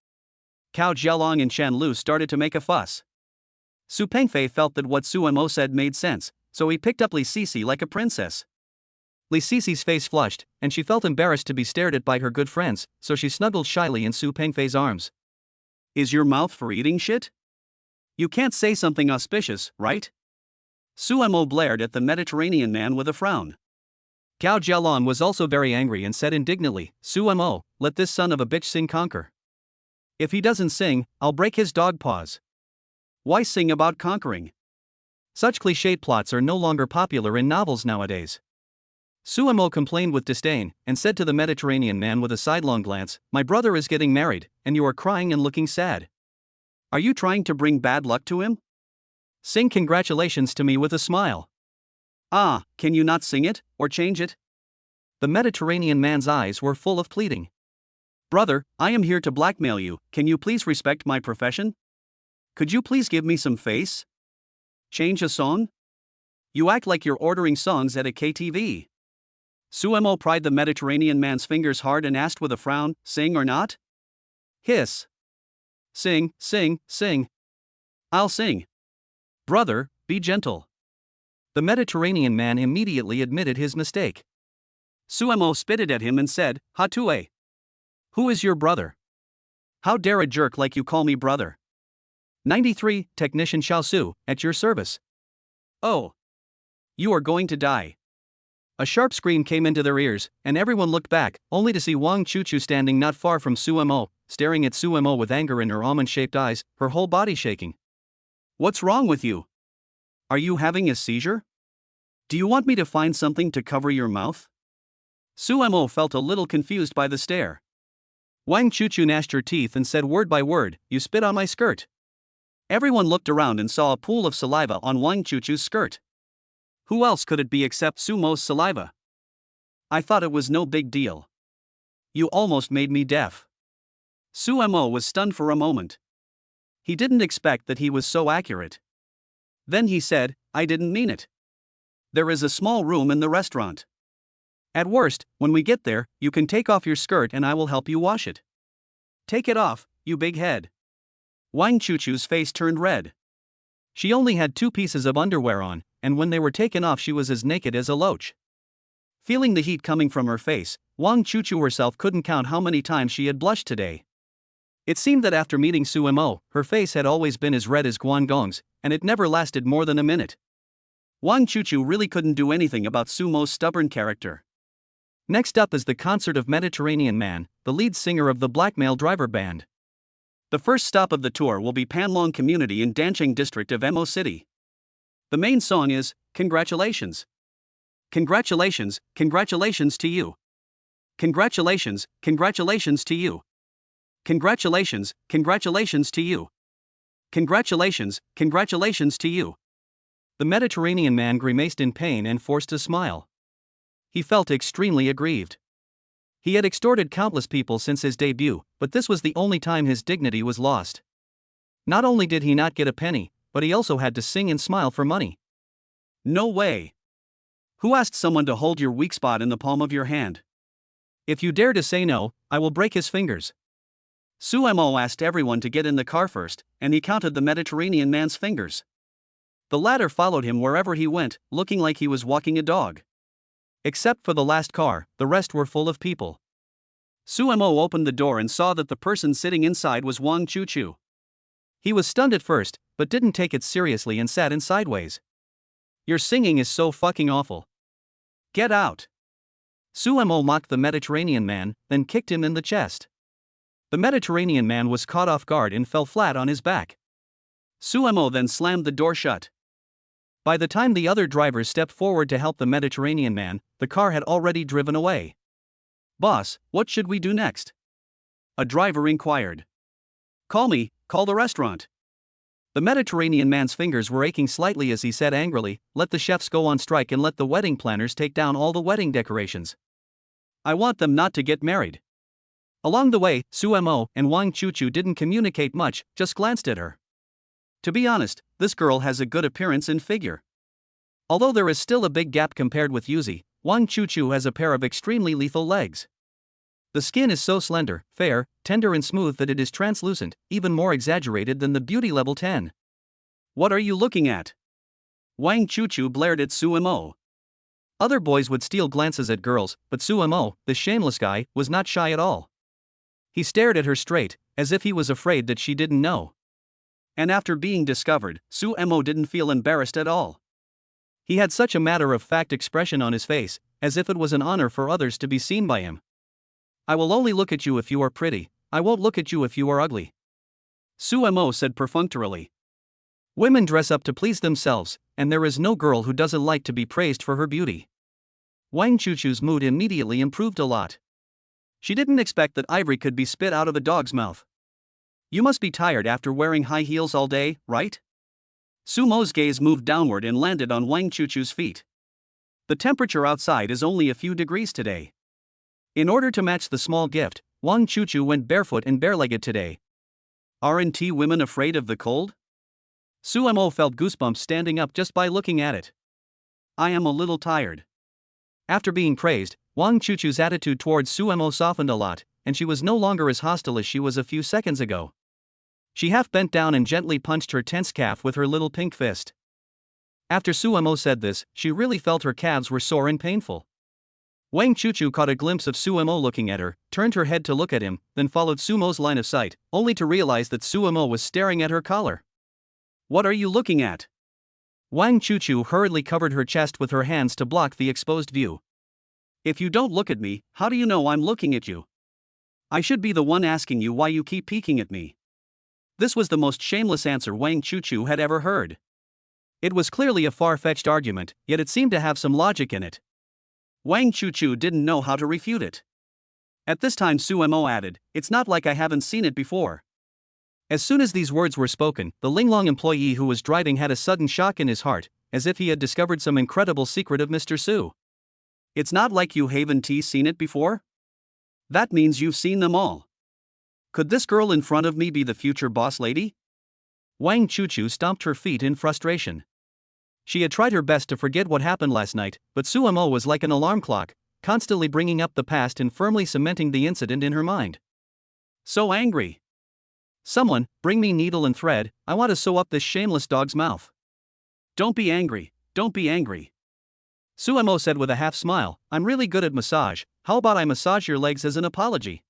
Cao Jialong and Shan Lu started to make a fuss. Su Pengfei felt that what Su Mo said made sense, so he picked up Li Sisi like a princess. Li Sisi's face flushed, and she felt embarrassed to be stared at by her good friends, so she snuggled shyly in Su Pengfei's arms. Is your mouth for eating shit? You can't say something auspicious, right? Su Mo blared at the Mediterranean man with a frown. Cao Jialong was also very angry and said indignantly, Su Mo, let this son of a bitch sing conquer. If he doesn't sing, I'll break his dog paws. Why sing about conquering? Such cliched plots are no longer popular in novels nowadays. Su Mo complained with disdain, and said to the Mediterranean man with a sidelong glance, my brother is getting married, and you are crying and looking sad. Are you trying to bring bad luck to him? Sing congratulations to me with a smile. Ah, can you not sing it, or change it? The Mediterranean man's eyes were full of pleading. Brother, I am here to blackmail you, can you please respect my profession? Could you please give me some face? Change a song? You act like you're ordering songs at a KTV. Su Mo pried the Mediterranean man's fingers hard and asked with a frown, sing or not? Hiss. Sing, sing, sing. I'll sing. Brother, be gentle. The Mediterranean man immediately admitted his mistake. Su Mo spitted at him and said, Hatue. Who is your brother? How dare a jerk like you call me brother? 93, Technician Xiao Su, at your service. Oh. You are going to die. A sharp scream came into their ears, and everyone looked back, only to see Wang Chuchu standing not far from Su Mo, staring at Su Mo with anger in her almond-shaped eyes, her whole body shaking. What's wrong with you? Are you having a seizure? Do you want me to find something to cover your mouth? Su Mo felt a little confused by the stare. Wang Chuchu gnashed her teeth and said word by word, you spit on my skirt. Everyone looked around and saw a pool of saliva on Wang Chuchu's skirt. Who else could it be except Su Mo's saliva? I thought it was no big deal. You almost made me deaf. Su Mo was stunned for a moment. He didn't expect that he was so accurate. Then he said, I didn't mean it. There is a small room in the restaurant. At worst, when we get there, you can take off your skirt and I will help you wash it. Take it off, you big head. Wang Chuchu's face turned red. She only had 2 pieces of underwear on, and when they were taken off she was as naked as a loach. Feeling the heat coming from her face, Wang Chuchu herself couldn't count how many times she had blushed today. It seemed that after meeting Su Mo, her face had always been as red as Guangdong's, and it never lasted more than a minute. Wang Chuchu really couldn't do anything about Su Mo's stubborn character. Next up is the concert of Mediterranean Man, the lead singer of the Blackmail Driver Band. The first stop of the tour will be Panlong Community in Dancheng district of Mo City. The main song is, Congratulations. Congratulations, congratulations to you. Congratulations, congratulations to you. Congratulations, congratulations to you. Congratulations, congratulations to you. The Mediterranean man grimaced in pain and forced a smile. He felt extremely aggrieved. He had extorted countless people since his debut, but this was the only time his dignity was lost. Not only did he not get a penny, but he also had to sing and smile for money. No way. Who asked someone to hold your weak spot in the palm of your hand? If you dare to say no, I will break his fingers. Su Mo asked everyone to get in the car first, and he counted the Mediterranean man's fingers. The latter followed him wherever he went, looking like he was walking a dog. Except for the last car, the rest were full of people. Su Mo opened the door and saw that the person sitting inside was Wang Chuchu. He was stunned at first, but didn't take it seriously and sat in sideways. Your singing is so fucking awful. Get out. Su Mo mocked the Mediterranean man, then kicked him in the chest. The Mediterranean man was caught off guard and fell flat on his back. Su Mo then slammed the door shut. By the time the other drivers stepped forward to help the Mediterranean man, the car had already driven away. Boss, what should we do next? A driver inquired. Call me, call the restaurant. The Mediterranean man's fingers were aching slightly as he said angrily, let the chefs go on strike and let the wedding planners take down all the wedding decorations. I want them not to get married. Along the way, Su Mo and Wang Chuchu didn't communicate much, just glanced at her. To be honest, this girl has a good appearance and figure. Although there is still a big gap compared with Yuzi, Wang Chuchu has a pair of extremely lethal legs. The skin is so slender, fair, tender and smooth that it is translucent, even more exaggerated than the beauty level 10. What are you looking at? Wang Chuchu blared at Su Mo. Other boys would steal glances at girls, but Su Mo, the shameless guy, was not shy at all. He stared at her straight, as if he was afraid that she didn't know. And after being discovered, Su Mo didn't feel embarrassed at all. He had such a matter-of-fact expression on his face, as if it was an honor for others to be seen by him. I will only look at you if you are pretty, I won't look at you if you are ugly. Su Mo said perfunctorily. Women dress up to please themselves, and there is no girl who doesn't like to be praised for her beauty. Wang Chuchu's mood immediately improved a lot. She didn't expect that ivory could be spit out of a dog's mouth. You must be tired after wearing high heels all day, right? Su Mo's gaze moved downward and landed on Wang Chuchu's feet. The temperature outside is only a few degrees today. In order to match the small gift, Wang Chuchu went barefoot and barelegged today. Aren't women afraid of the cold? Su Mo felt goosebumps standing up just by looking at it. I am a little tired. After being praised, Wang Chuchu's attitude towards Su Mo softened a lot, and she was no longer as hostile as she was a few seconds ago. She half bent down and gently punched her tense calf with her little pink fist. After Su Mo said this, she really felt her calves were sore and painful. Wang Chuchu caught a glimpse of Su Mo looking at her, turned her head to look at him, then followed Su Mo's line of sight, only to realize that Su Mo was staring at her collar. What are you looking at? Wang Chuchu hurriedly covered her chest with her hands to block the exposed view. If you don't look at me, how do you know I'm looking at you? I should be the one asking you why you keep peeking at me. This was the most shameless answer Wang Chuchu had ever heard. It was clearly a far-fetched argument, yet it seemed to have some logic in it. Wang Chuchu didn't know how to refute it. At this time Su Mo added, it's not like I haven't seen it before. As soon as these words were spoken, the Linglong employee who was driving had a sudden shock in his heart, as if he had discovered some incredible secret of Mr. Su. It's not like you haven't seen it before? That means you've seen them all. Could this girl in front of me be the future boss lady? Wang Chuchu stomped her feet in frustration. She had tried her best to forget what happened last night, but Su Mo was like an alarm clock, constantly bringing up the past and firmly cementing the incident in her mind. So angry. Someone, bring me needle and thread, I want to sew up this shameless dog's mouth. Don't be angry, don't be angry. Su Mo said with a half smile, I'm really good at massage, how about I massage your legs as an apology?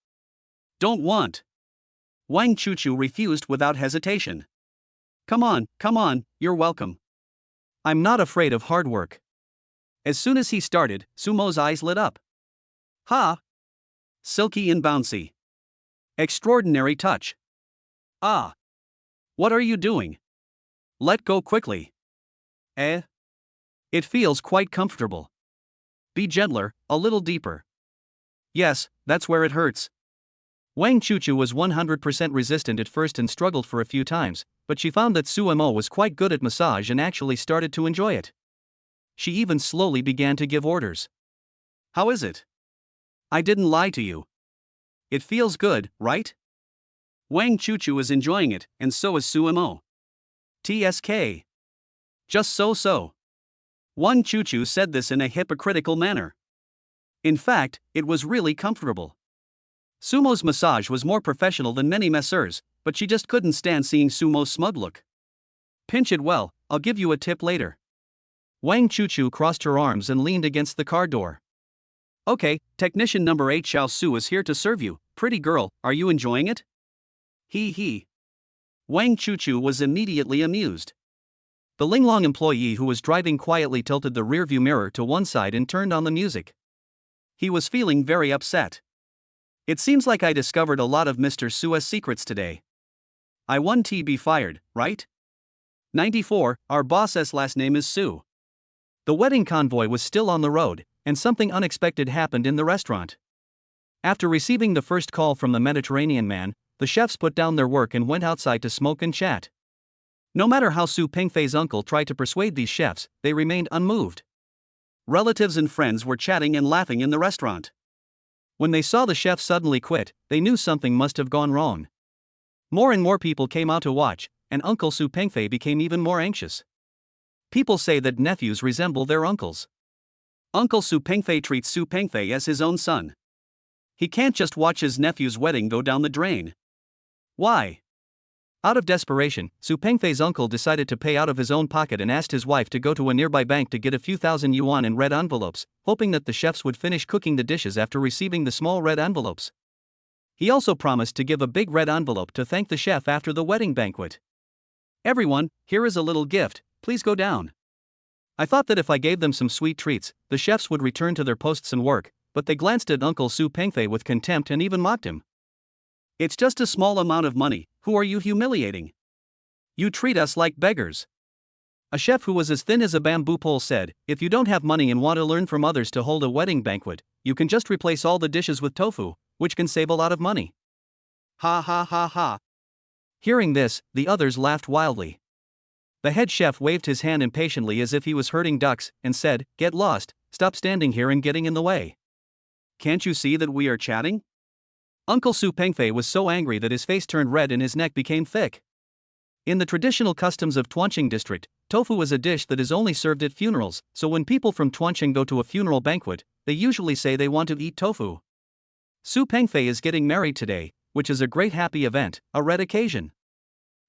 Don't want. Wang Chuchu refused without hesitation. Come on, you're welcome. I'm not afraid of hard work. As soon as he started, Su Mo's eyes lit up. Ha! Silky and bouncy. Extraordinary touch. Ah! What are you doing? Let go quickly. It feels quite comfortable. Be gentler, a little deeper. Yes, that's where it hurts. Wang Chuchu was 100% resistant at first and struggled for a few times, but she found that Su Mo was quite good at massage and actually started to enjoy it. She even slowly began to give orders. How is it? I didn't lie to you. It feels good, right? Wang Chuchu is enjoying it, and so is Su Mo. TSK. Just so. Wang Chuchu said this in a hypocritical manner. In fact, it was really comfortable. Su Mo's massage was more professional than many masseurs, but she just couldn't stand seeing Su Mo's smug look. Pinch it well, I'll give you a tip later. Wang Chuchu crossed her arms and leaned against the car door. Okay, technician number 8 Xiao Su is here to serve you. Pretty girl, are you enjoying it? He. Wang Chuchu was immediately amused. The Linglong employee who was driving quietly tilted the rearview mirror to one side and turned on the music. He was feeling very upset. It seems like I discovered a lot of Mr. Su's secrets today. I want to be fired, right? 94, our boss's last name is Su. The wedding convoy was still on the road, and something unexpected happened in the restaurant. After receiving the first call from the Mediterranean man, the chefs put down their work and went outside to smoke and chat. No matter how Su Pengfei's uncle tried to persuade these chefs, they remained unmoved. Relatives and friends were chatting and laughing in the restaurant. When they saw the chef suddenly quit, they knew something must have gone wrong. More and more people came out to watch, and Uncle Su Pengfei became even more anxious. People say that nephews resemble their uncles. Uncle Su Pengfei treats Su Pengfei as his own son. He can't just watch his nephew's wedding go down the drain. Why? Out of desperation, Su Pengfei's uncle decided to pay out of his own pocket and asked his wife to go to a nearby bank to get a few thousand yuan in red envelopes, hoping that the chefs would finish cooking the dishes after receiving the small red envelopes. He also promised to give a big red envelope to thank the chef after the wedding banquet. "Everyone, here is a little gift, please go down." I thought that if I gave them some sweet treats, the chefs would return to their posts and work, but they glanced at Uncle Su Pengfei with contempt and even mocked him. "It's just a small amount of money, who are you humiliating? You treat us like beggars." A chef who was as thin as a bamboo pole said, "If you don't have money and want to learn from others to hold a wedding banquet, you can just replace all the dishes with tofu, which can save a lot of money." Ha ha ha ha. Hearing this, the others laughed wildly. The head chef waved his hand impatiently as if he was herding ducks, and said, "Get lost, stop standing here and getting in the way. Can't you see that we are chatting?" Uncle Su Pengfei was so angry that his face turned red and his neck became thick. In the traditional customs of Tuanqing district, tofu is a dish that is only served at funerals, so when people from Tuanqing go to a funeral banquet, they usually say they want to eat tofu. Su Pengfei is getting married today, which is a great happy event, a red occasion.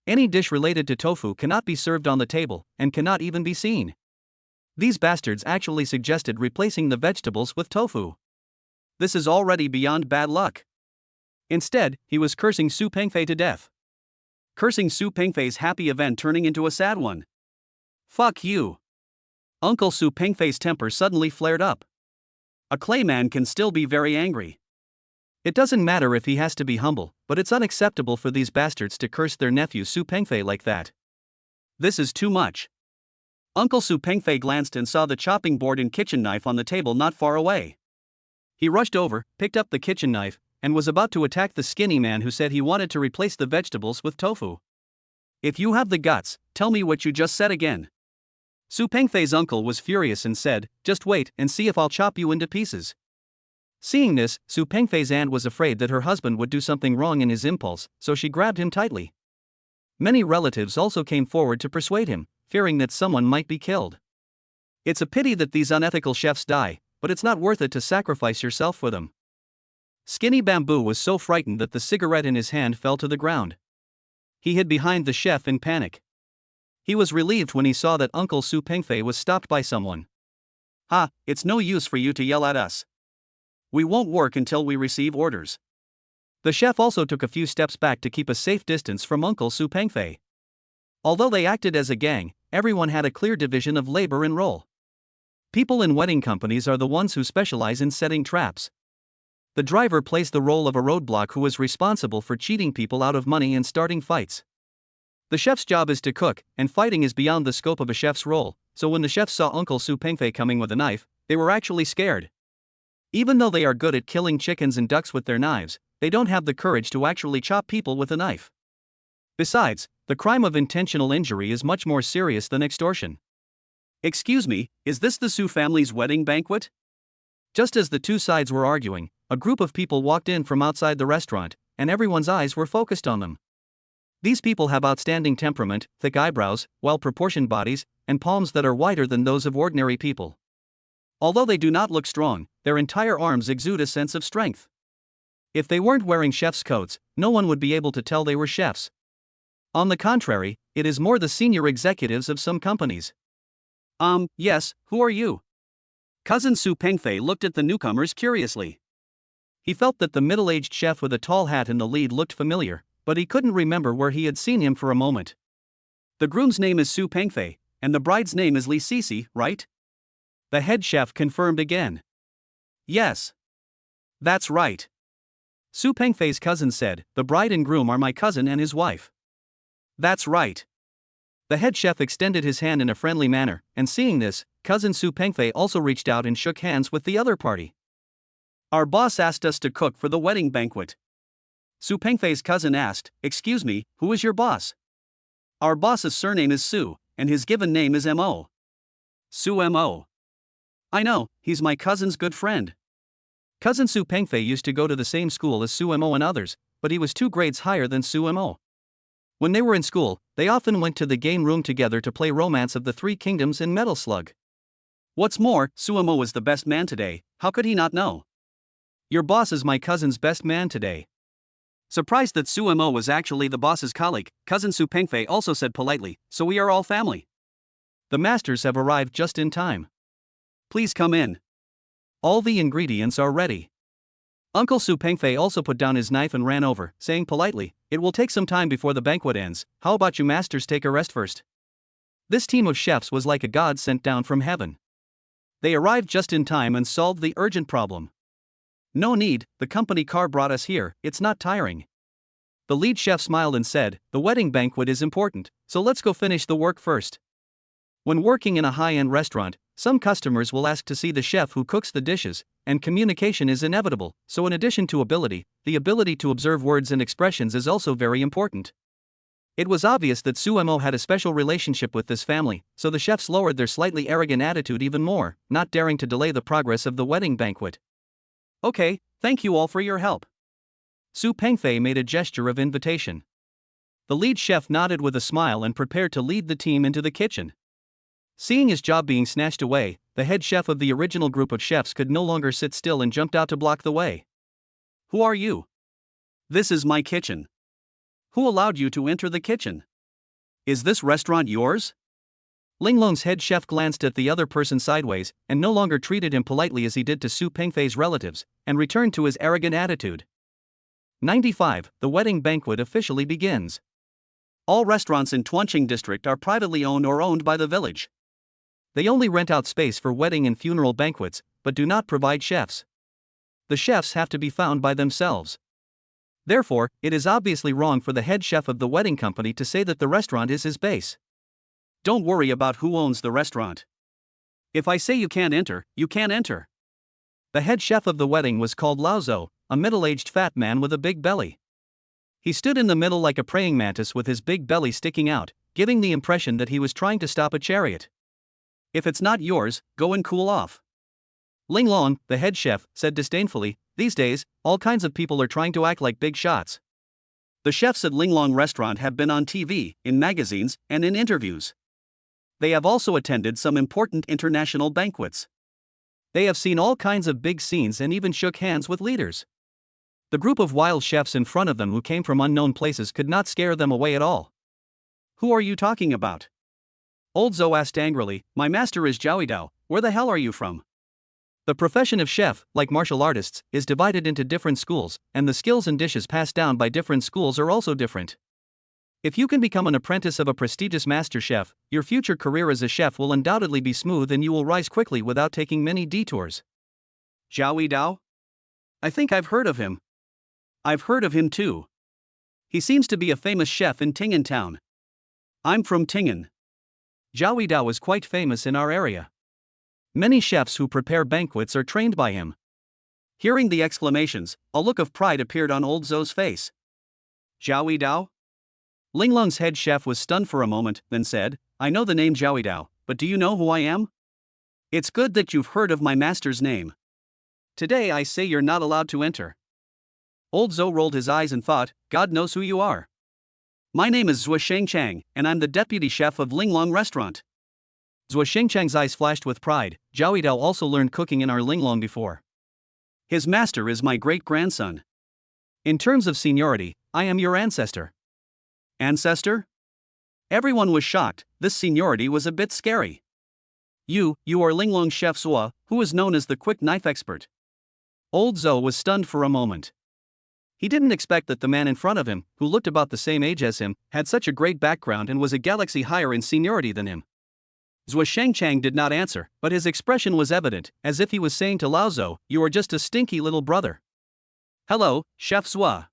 Any dish related to tofu cannot be served on the table, and cannot even be seen. These bastards actually suggested replacing the vegetables with tofu. This is already beyond bad luck. Instead, he was cursing Su Pengfei to death. Cursing Su Pengfei's happy event turning into a sad one. Fuck you. Uncle Su Pengfei's temper suddenly flared up. A clayman can still be very angry. It doesn't matter if he has to be humble, but it's unacceptable for these bastards to curse their nephew Su Pengfei like that. This is too much. Uncle Su Pengfei glanced and saw the chopping board and kitchen knife on the table not far away. He rushed over, picked up the kitchen knife, and was about to attack the skinny man who said he wanted to replace the vegetables with tofu. "If you have the guts, tell me what you just said again." Su Pengfei's uncle was furious and said, "Just wait and see if I'll chop you into pieces." Seeing this, Su Pengfei's aunt was afraid that her husband would do something wrong in his impulse, so she grabbed him tightly. Many relatives also came forward to persuade him, fearing that someone might be killed. It's a pity that these unethical chefs die, but it's not worth it to sacrifice yourself for them. Skinny Bamboo was so frightened that the cigarette in his hand fell to the ground. He hid behind the chef in panic. He was relieved when he saw that Uncle Su Pengfei was stopped by someone. "Ha, it's no use for you to yell at us. We won't work until we receive orders." The chef also took a few steps back to keep a safe distance from Uncle Su Pengfei. Although they acted as a gang, everyone had a clear division of labor and role. People in wedding companies are the ones who specialize in setting traps. The driver plays the role of a roadblock who is responsible for cheating people out of money and starting fights. The chef's job is to cook, and fighting is beyond the scope of a chef's role, so when the chefs saw Uncle Su Pengfei coming with a knife, they were actually scared. Even though they are good at killing chickens and ducks with their knives, they don't have the courage to actually chop people with a knife. Besides, the crime of intentional injury is much more serious than extortion. "Excuse me, is this the Su family's wedding banquet?" Just as the two sides were arguing, a group of people walked in from outside the restaurant, and everyone's eyes were focused on them. These people have outstanding temperament, thick eyebrows, well-proportioned bodies, and palms that are wider than those of ordinary people. Although they do not look strong, their entire arms exude a sense of strength. If they weren't wearing chef's coats, no one would be able to tell they were chefs. On the contrary, it is more the senior executives of some companies. Yes, who are you?" Cousin Su Pengfei looked at the newcomers curiously. He felt that the middle-aged chef with a tall hat in the lead looked familiar, but he couldn't remember where he had seen him for a moment. "The groom's name is Su Pengfei, and the bride's name is Li Sisi, right?" The head chef confirmed again. "Yes. That's right." Su Pengfei's cousin said, "The bride and groom are my cousin and his wife." "That's right." The head chef extended his hand in a friendly manner, and seeing this, cousin Su Pengfei also reached out and shook hands with the other party. "Our boss asked us to cook for the wedding banquet." Su Pengfei's cousin asked, "Excuse me, who is your boss?" "Our boss's surname is Su, and his given name is Mo. Su Mo. I know, he's my cousin's good friend." Cousin Su Pengfei used to go to the same school as Su Mo and others, but he was 2 grades higher than Su Mo. When they were in school, they often went to the game room together to play Romance of the Three Kingdoms and Metal Slug. What's more, Su Mo was the best man today, how could he not know? Your boss is my cousin's best man today. Surprised that Su Mo was actually the boss's colleague, cousin Su Pengfei also said politely, so we are all family. The masters have arrived just in time. Please come in. All the ingredients are ready. Uncle Su Pengfei also put down his knife and ran over, saying politely, it will take some time before the banquet ends, how about you masters take a rest first? This team of chefs was like a god sent down from heaven. They arrived just in time and solved the urgent problem. No need, the company car brought us here, it's not tiring. The lead chef smiled and said, the wedding banquet is important, so let's go finish the work first. When working in a high-end restaurant, some customers will ask to see the chef who cooks the dishes, and communication is inevitable, so in addition to ability, the ability to observe words and expressions is also very important. It was obvious that Su Mo had a special relationship with this family, so the chefs lowered their slightly arrogant attitude even more, not daring to delay the progress of the wedding banquet. Okay, thank you all for your help. Su Pengfei made a gesture of invitation. The lead chef nodded with a smile and prepared to lead the team into the kitchen. Seeing his job being snatched away, the head chef of the original group of chefs could no longer sit still and jumped out to block the way. Who are you? This is my kitchen. Who allowed you to enter the kitchen? Is this restaurant yours? Linglong's head chef glanced at the other person sideways, and no longer treated him politely as he did to Su Pengfei's relatives, and returned to his arrogant attitude. 95. The wedding banquet officially begins. All restaurants in Tuanqing district are privately owned or owned by the village. They only rent out space for wedding and funeral banquets, but do not provide chefs. The chefs have to be found by themselves. Therefore, it is obviously wrong for the head chef of the wedding company to say that the restaurant is his base. Don't worry about who owns the restaurant. If I say you can't enter, you can't enter. The head chef of the wedding was called Lao Zhou, a middle-aged fat man with a big belly. He stood in the middle like a praying mantis with his big belly sticking out, giving the impression that he was trying to stop a chariot. If it's not yours, go and cool off. Linglong, the head chef, said disdainfully, these days, all kinds of people are trying to act like big shots. The chefs at Linglong restaurant have been on TV, in magazines, and in interviews. They have also attended some important international banquets. They have seen all kinds of big scenes and even shook hands with leaders. The group of wild chefs in front of them who came from unknown places could not scare them away at all. Who are you talking about? Old Zhou asked angrily, my master is Jiaoidao, where the hell are you from? The profession of chef, like martial artists, is divided into different schools, and the skills and dishes passed down by different schools are also different. If you can become an apprentice of a prestigious master chef, your future career as a chef will undoubtedly be smooth and you will rise quickly without taking many detours. Jiaoidao? I think I've heard of him. I've heard of him too. He seems to be a famous chef in Tingen town. I'm from Tingen. Jiaoidao is quite famous in our area. Many chefs who prepare banquets are trained by him. Hearing the exclamations, a look of pride appeared on old Zhou's face. Jiaoidao? Linglong's head chef was stunned for a moment, then said, I know the name Jiaoidao, but do you know who I am? It's good that you've heard of my master's name. Today I say you're not allowed to enter. Old Zhou rolled his eyes and thought, God knows who you are. My name is Zhou Shengchang, and I'm the deputy chef of Linglong restaurant. Zhou Shengchang's eyes flashed with pride. Jiaoidao also learned cooking in our Linglong before. His master is my great-grandson. In terms of seniority, I am your ancestor. Ancestor? Everyone was shocked, this seniority was a bit scary. You are Linglong chef Zhou, who is known as the quick knife expert. Old Zhou was stunned for a moment. He didn't expect that the man in front of him, who looked about the same age as him, had such a great background and was a galaxy higher in seniority than him. Zhou Shengchang did not answer, but his expression was evident, as if he was saying to Lao Zhou, you are just a stinky little brother. Hello, Chef Zhou.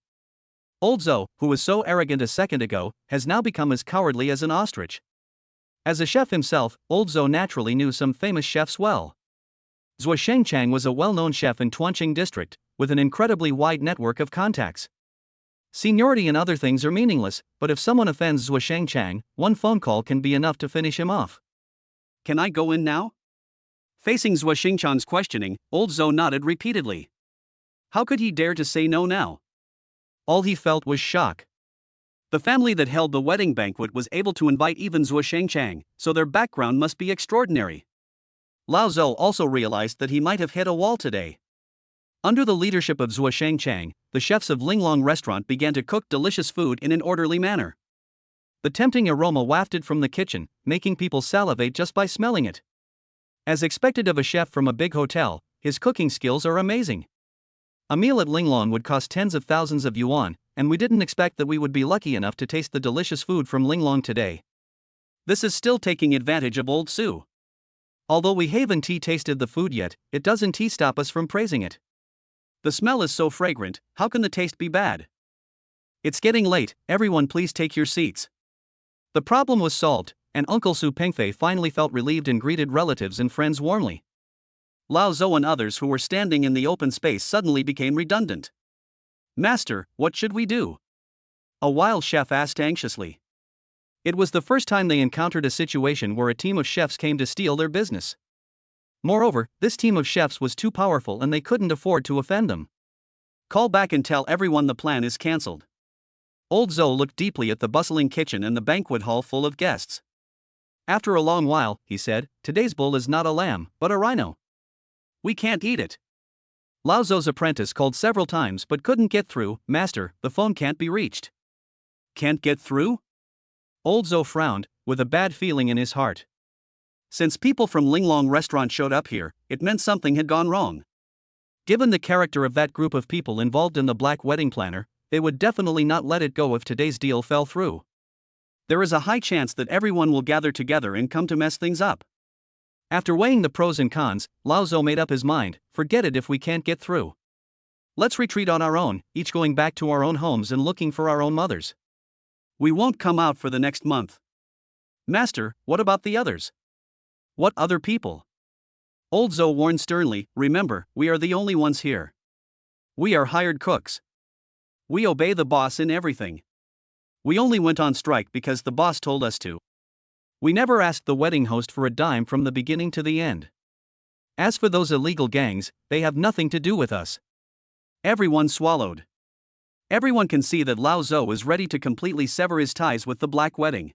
Old Zhou, who was so arrogant a second ago, has now become as cowardly as an ostrich. As a chef himself, Old Zhou naturally knew some famous chefs well. Zhou Shengchang was a well-known chef in Tuanqing district, with an incredibly wide network of contacts. Seniority and other things are meaningless, but if someone offends Zhou Shengchang, one phone call can be enough to finish him off. Can I go in now? Facing Zhou Shengchang's questioning, Old Zhou nodded repeatedly. How could he dare to say no now? All he felt was shock. The family that held the wedding banquet was able to invite even Zhou Shengchang, so their background must be extraordinary. Lao Zhou also realized that he might have hit a wall today. Under the leadership of Zhuo Shangchang, the chefs of Linglong restaurant began to cook delicious food in an orderly manner. The tempting aroma wafted from the kitchen, making people salivate just by smelling it. As expected of a chef from a big hotel, his cooking skills are amazing. A meal at Linglong would cost tens of thousands of yuan, and we didn't expect that we would be lucky enough to taste the delicious food from Linglong today. This is still taking advantage of old Su. Although we haven't tasted the food yet, it doesn't stop us from praising it. The smell is so fragrant, how can the taste be bad? It's getting late, everyone please take your seats. The problem was solved, and Uncle Su Pengfei finally felt relieved and greeted relatives and friends warmly. Lao Zhou and others who were standing in the open space suddenly became redundant. Master, what should we do? A wild chef asked anxiously. It was the first time they encountered a situation where a team of chefs came to steal their business. Moreover, this team of chefs was too powerful and they couldn't afford to offend them. Call back and tell everyone the plan is cancelled. Old Zhou looked deeply at the bustling kitchen and the banquet hall full of guests. After a long while, he said, today's bull is not a lamb, but a rhino. We can't eat it. Lao Zhou's apprentice called several times but couldn't get through. Master, the phone can't be reached. Can't get through? Old Zhou frowned, with a bad feeling in his heart. Since people from Linglong restaurant showed up here, it meant something had gone wrong. Given the character of that group of people involved in the black wedding planner, they would definitely not let it go if today's deal fell through. There is a high chance that everyone will gather together and come to mess things up. After weighing the pros and cons, Lao Zhou made up his mind, forget it if we can't get through. Let's retreat on our own, each going back to our own homes and looking for our own mothers. We won't come out for the next month. Master, what about the others? What other people? Old Zhou warned sternly, remember, we are the only ones here. We are hired cooks. We obey the boss in everything. We only went on strike because the boss told us to. We never asked the wedding host for a dime from the beginning to the end. As for those illegal gangs, they have nothing to do with us. Everyone swallowed. Everyone can see that Lao Zhou is ready to completely sever his ties with the black wedding.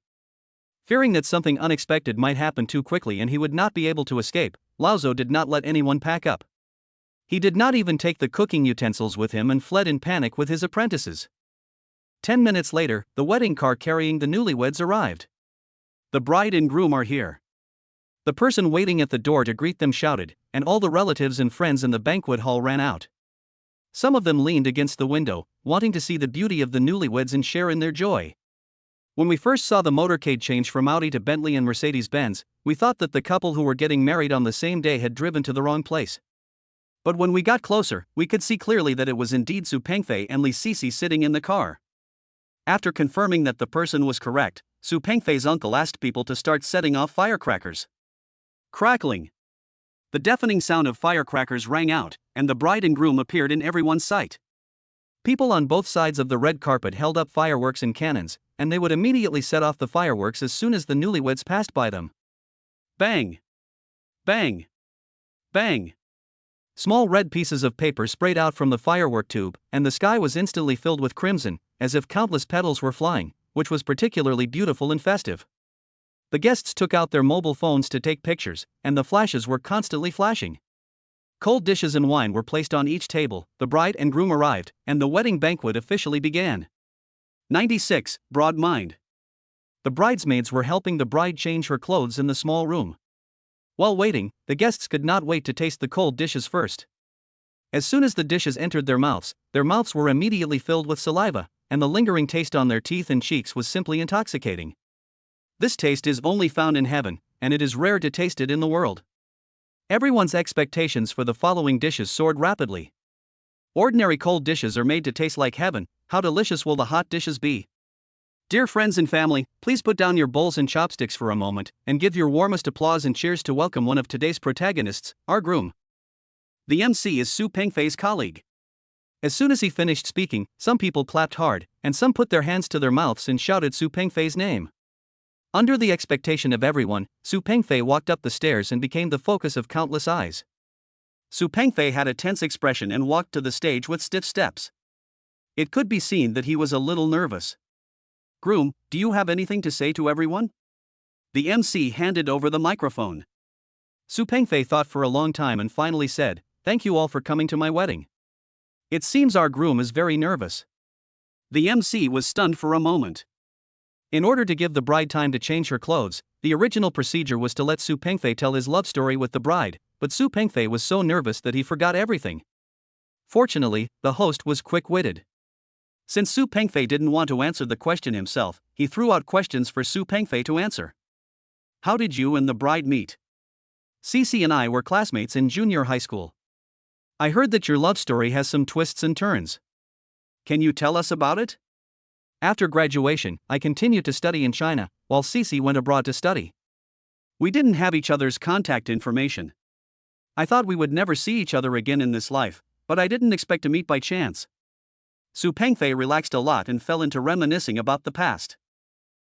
Fearing that something unexpected might happen too quickly and he would not be able to escape, Lao Zhou did not let anyone pack up. He did not even take the cooking utensils with him and fled in panic with his apprentices. 10 minutes later, the wedding car carrying the newlyweds arrived. The bride and groom are here. The person waiting at the door to greet them shouted, and all the relatives and friends in the banquet hall ran out. Some of them leaned against the window, wanting to see the beauty of the newlyweds and share in their joy. When we first saw the motorcade change from Audi to Bentley and Mercedes-Benz, we thought that the couple who were getting married on the same day had driven to the wrong place. But when we got closer, we could see clearly that it was indeed Su Pengfei and Li Sisi sitting in the car. After confirming that the person was correct, Su Pengfei's uncle asked people to start setting off firecrackers. Crackling. The deafening sound of firecrackers rang out, and the bride and groom appeared in everyone's sight. People on both sides of the red carpet held up fireworks and cannons, and they would immediately set off the fireworks as soon as the newlyweds passed by them. Bang! Bang! Bang! Small red pieces of paper sprayed out from the firework tube, and the sky was instantly filled with crimson, as if countless petals were flying, which was particularly beautiful and festive. The guests took out their mobile phones to take pictures, and the flashes were constantly flashing. Cold dishes and wine were placed on each table, the bride and groom arrived, and the wedding banquet officially began. 96. Broad mind. The bridesmaids were helping the bride change her clothes in the small room. While waiting, the guests could not wait to taste the cold dishes first. As soon as the dishes entered their mouths were immediately filled with saliva, and the lingering taste on their teeth and cheeks was simply intoxicating. This taste is only found in heaven, and it is rare to taste it in the world. Everyone's expectations for the following dishes soared rapidly. Ordinary cold dishes are made to taste like heaven, how delicious will the hot dishes be? Dear friends and family, please put down your bowls and chopsticks for a moment, and give your warmest applause and cheers to welcome one of today's protagonists, our groom. The MC is Su Pengfei's colleague. As soon as he finished speaking, some people clapped hard, and some put their hands to their mouths and shouted Su Pengfei's name. Under the expectation of everyone, Su Pengfei walked up the stairs and became the focus of countless eyes. Su Pengfei had a tense expression and walked to the stage with stiff steps. It could be seen that he was a little nervous. Groom, do you have anything to say to everyone? The MC handed over the microphone. Su Pengfei thought for a long time and finally said, thank you all for coming to my wedding. It seems our groom is very nervous. The MC was stunned for a moment. In order to give the bride time to change her clothes, the original procedure was to let Su Pengfei tell his love story with the bride, but Su Pengfei was so nervous that he forgot everything. Fortunately, the host was quick-witted. Since Su Pengfei didn't want to answer the question himself, he threw out questions for Su Pengfei to answer. How did you and the bride meet? Cici and I were classmates in junior high school. I heard that your love story has some twists and turns. Can you tell us about it? After graduation, I continued to study in China, while Cici went abroad to study. We didn't have each other's contact information. I thought we would never see each other again in this life, but I didn't expect to meet by chance. Su Pengfei relaxed a lot and fell into reminiscing about the past.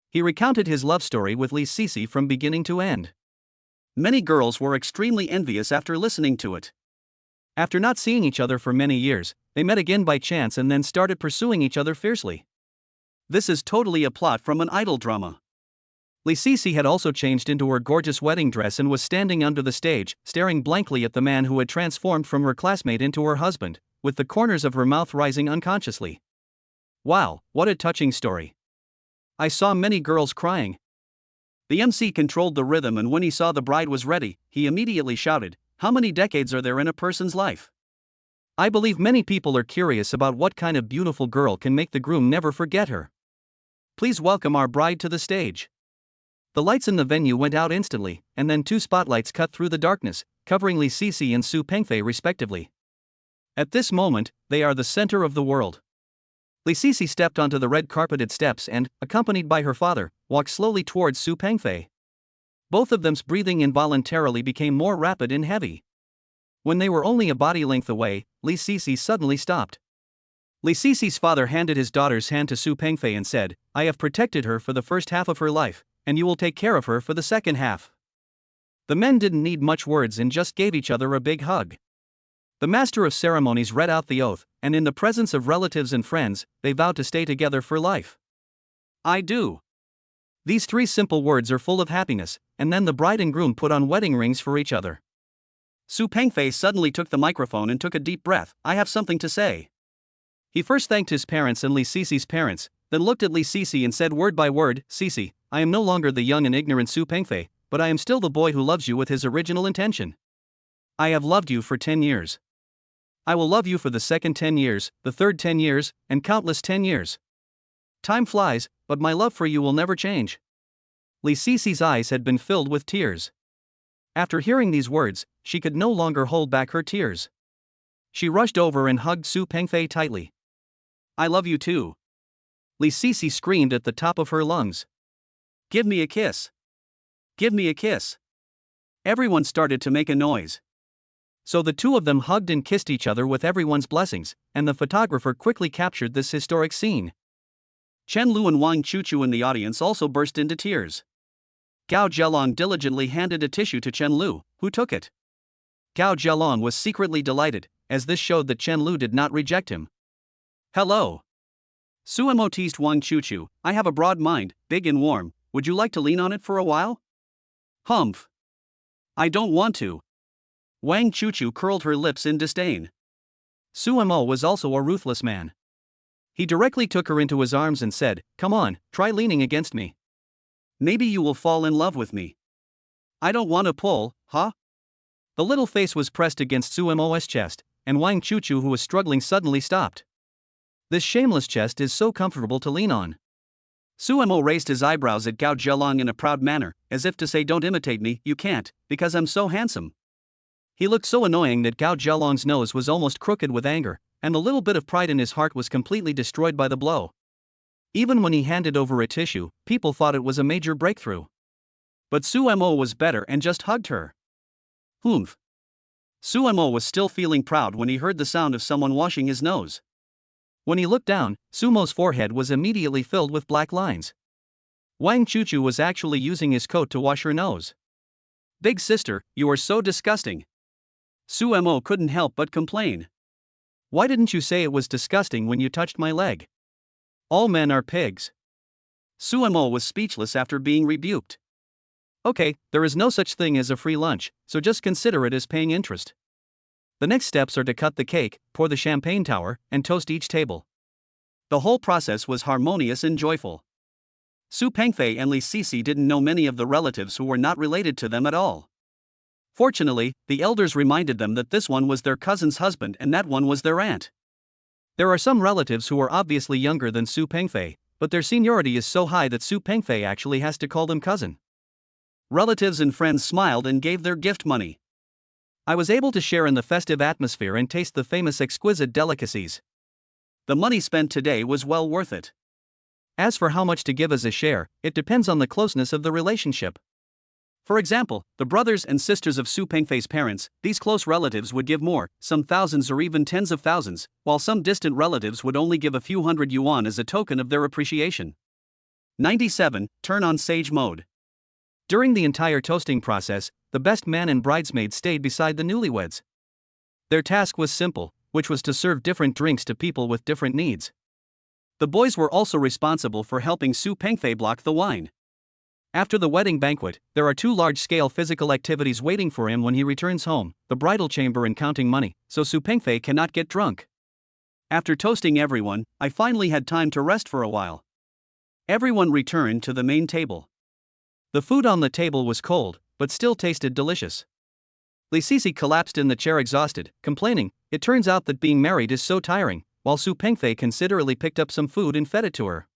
He recounted his love story with Li Cici from beginning to end. Many girls were extremely envious after listening to it. After not seeing each other for many years, they met again by chance and then started pursuing each other fiercely. This is totally a plot from an idol drama. Li Cici had also changed into her gorgeous wedding dress and was standing under the stage, staring blankly at the man who had transformed from her classmate into her husband, with the corners of her mouth rising unconsciously. Wow, what a touching story. I saw many girls crying. The MC controlled the rhythm, and when he saw the bride was ready, he immediately shouted, "How many decades are there in a person's life?" I believe many people are curious about what kind of beautiful girl can make the groom never forget her. Please welcome our bride to the stage. The lights in the venue went out instantly, and then two spotlights cut through the darkness, covering Li Cici and Su Pengfei respectively. At this moment, they are the center of the world. Li Cici stepped onto the red carpeted steps and, accompanied by her father, walked slowly towards Su Pengfei. Both of them's breathing involuntarily became more rapid and heavy. When they were only a body length away, Li Cici suddenly stopped. Li Cici's father handed his daughter's hand to Su Pengfei and said, "I have protected her for the first half of her life, and you will take care of her for the second half." The men didn't need much words and just gave each other a big hug. The master of ceremonies read out the oath, and in the presence of relatives and friends, they vowed to stay together for life. I do. These three simple words are full of happiness, and then the bride and groom put on wedding rings for each other. Su Pengfei suddenly took the microphone and took a deep breath. "I have something to say." He first thanked his parents and Li Cici's parents, then looked at Li Cici and said word by word, "Cici, I am no longer the young and ignorant Su Pengfei, but I am still the boy who loves you with his original intention. I have loved you for 10 years. I will love you for the second 10 years, the third 10 years, and countless 10 years. Time flies, but my love for you will never change." Li Cici's eyes had been filled with tears. After hearing these words, she could no longer hold back her tears. She rushed over and hugged Su Pengfei tightly. "I love you too." Li Cici screamed at the top of her lungs. "Give me a kiss. Give me a kiss." Everyone started to make a noise. So the two of them hugged and kissed each other with everyone's blessings, and the photographer quickly captured this historic scene. Chen Lu and Wang Chuchu in the audience also burst into tears. Gao Zhelong diligently handed a tissue to Chen Lu, who took it. Gao Zhelong was secretly delighted, as this showed that Chen Lu did not reject him. "Hello." Suemo teased Wang Chuchu, "I have a broad mind, big and warm, would you like to lean on it for a while?" "Humph. I don't want to." Wang Chuchu curled her lips in disdain. Suemo was also a ruthless man. He directly took her into his arms and said, "Come on, try leaning against me. Maybe you will fall in love with me." "I don't want to pull, huh?" The little face was pressed against Suemo's chest, and Wang Chuchu, who was struggling, suddenly stopped. This shameless chest is so comfortable to lean on. Suemo raised his eyebrows at Gao Zhelong in a proud manner, as if to say, "Don't imitate me, you can't, because I'm so handsome." He looked so annoying that Gao Zhelong's nose was almost crooked with anger, and the little bit of pride in his heart was completely destroyed by the blow. Even when he handed over a tissue, people thought it was a major breakthrough. But Suemo was better and just hugged her. Humph. Suemo was still feeling proud when he heard the sound of someone washing his nose. When he looked down, Sumo's forehead was immediately filled with black lines. Wang Chuchu was actually using his coat to wash her nose. "Big sister, you are so disgusting." Suemo couldn't help but complain. "Why didn't you say it was disgusting when you touched my leg? All men are pigs." Suemo was speechless after being rebuked. "Okay, there is no such thing as a free lunch, so just consider it as paying interest." The next steps are to cut the cake, pour the champagne tower, and toast each table. The whole process was harmonious and joyful. Su Pengfei and Li Sisi didn't know many of the relatives who were not related to them at all. Fortunately, the elders reminded them that this one was their cousin's husband and that one was their aunt. There are some relatives who are obviously younger than Su Pengfei, but their seniority is so high that Su Pengfei actually has to call them cousin. Relatives and friends smiled and gave their gift money. I was able to share in the festive atmosphere and taste the famous exquisite delicacies. The money spent today was well worth it. As for how much to give as a share, it depends on the closeness of the relationship. For example, the brothers and sisters of Su Pengfei's parents, these close relatives would give more, some thousands or even tens of thousands, while some distant relatives would only give a few hundred yuan as a token of their appreciation. 97. Turn on sage mode. During the entire toasting process, the best man and bridesmaid stayed beside the newlyweds. Their task was simple, which was to serve different drinks to people with different needs. The boys were also responsible for helping Su Pengfei block the wine. After the wedding banquet, there are 2 large-scale physical activities waiting for him when he returns home, the bridal chamber and counting money, so Su Pengfei cannot get drunk. After toasting everyone, I finally had time to rest for a while. Everyone returned to the main table. The food on the table was cold, but still tasted delicious. Li Sisi collapsed in the chair exhausted, complaining, "It turns out that being married is so tiring," while Su Pengfei considerately picked up some food and fed it to her.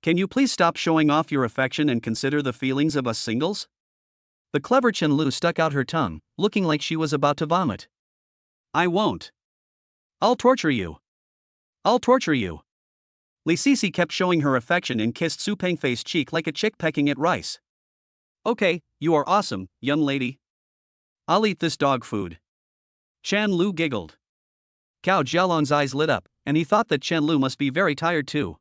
Can you please stop showing off your affection and consider the feelings of us singles? The clever Chen Lu stuck out her tongue, looking like she was about to vomit. I won't. I'll torture you. I'll torture you. Li Sisi kept showing her affection and kissed Su Pengfei's cheek like a chick pecking at rice. Okay, you are awesome, young lady. I'll eat this dog food. Chen Lu giggled. Cao Jialong's eyes lit up, and he thought that Chen Lu must be very tired too.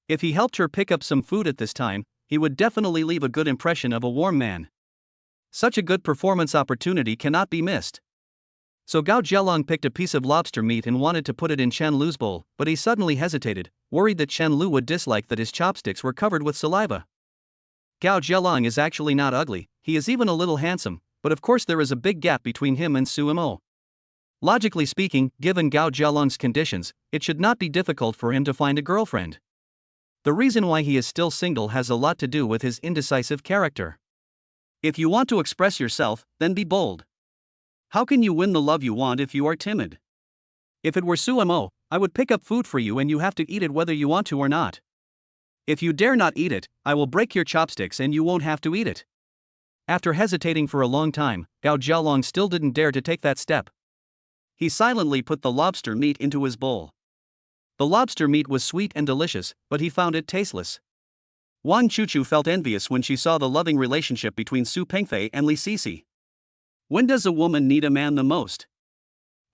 If he helped her pick up some food at this time, he would definitely leave a good impression of a warm man. Such a good performance opportunity cannot be missed. So Gao Jialong picked a piece of lobster meat and wanted to put it in Chen Lu's bowl, but he suddenly hesitated, worried that Chen Lu would dislike that his chopsticks were covered with saliva. Gao Jialong is actually not ugly, he is even a little handsome, but of course there is a big gap between him and Su Mo. Logically speaking, given Gao Jialong's conditions, it should not be difficult for him to find a girlfriend. The reason why he is still single has a lot to do with his indecisive character. If you want to express yourself, then be bold. How can you win the love you want if you are timid? If it were Su Mo, I would pick up food for you and you have to eat it whether you want to or not. If you dare not eat it, I will break your chopsticks and you won't have to eat it. After hesitating for a long time, Gao Jialong still didn't dare to take that step. He silently put the lobster meat into his bowl. The lobster meat was sweet and delicious, but he found it tasteless. Wang Chuchu felt envious when she saw the loving relationship between Su Pengfei and Li Sisi. When does a woman need a man the most?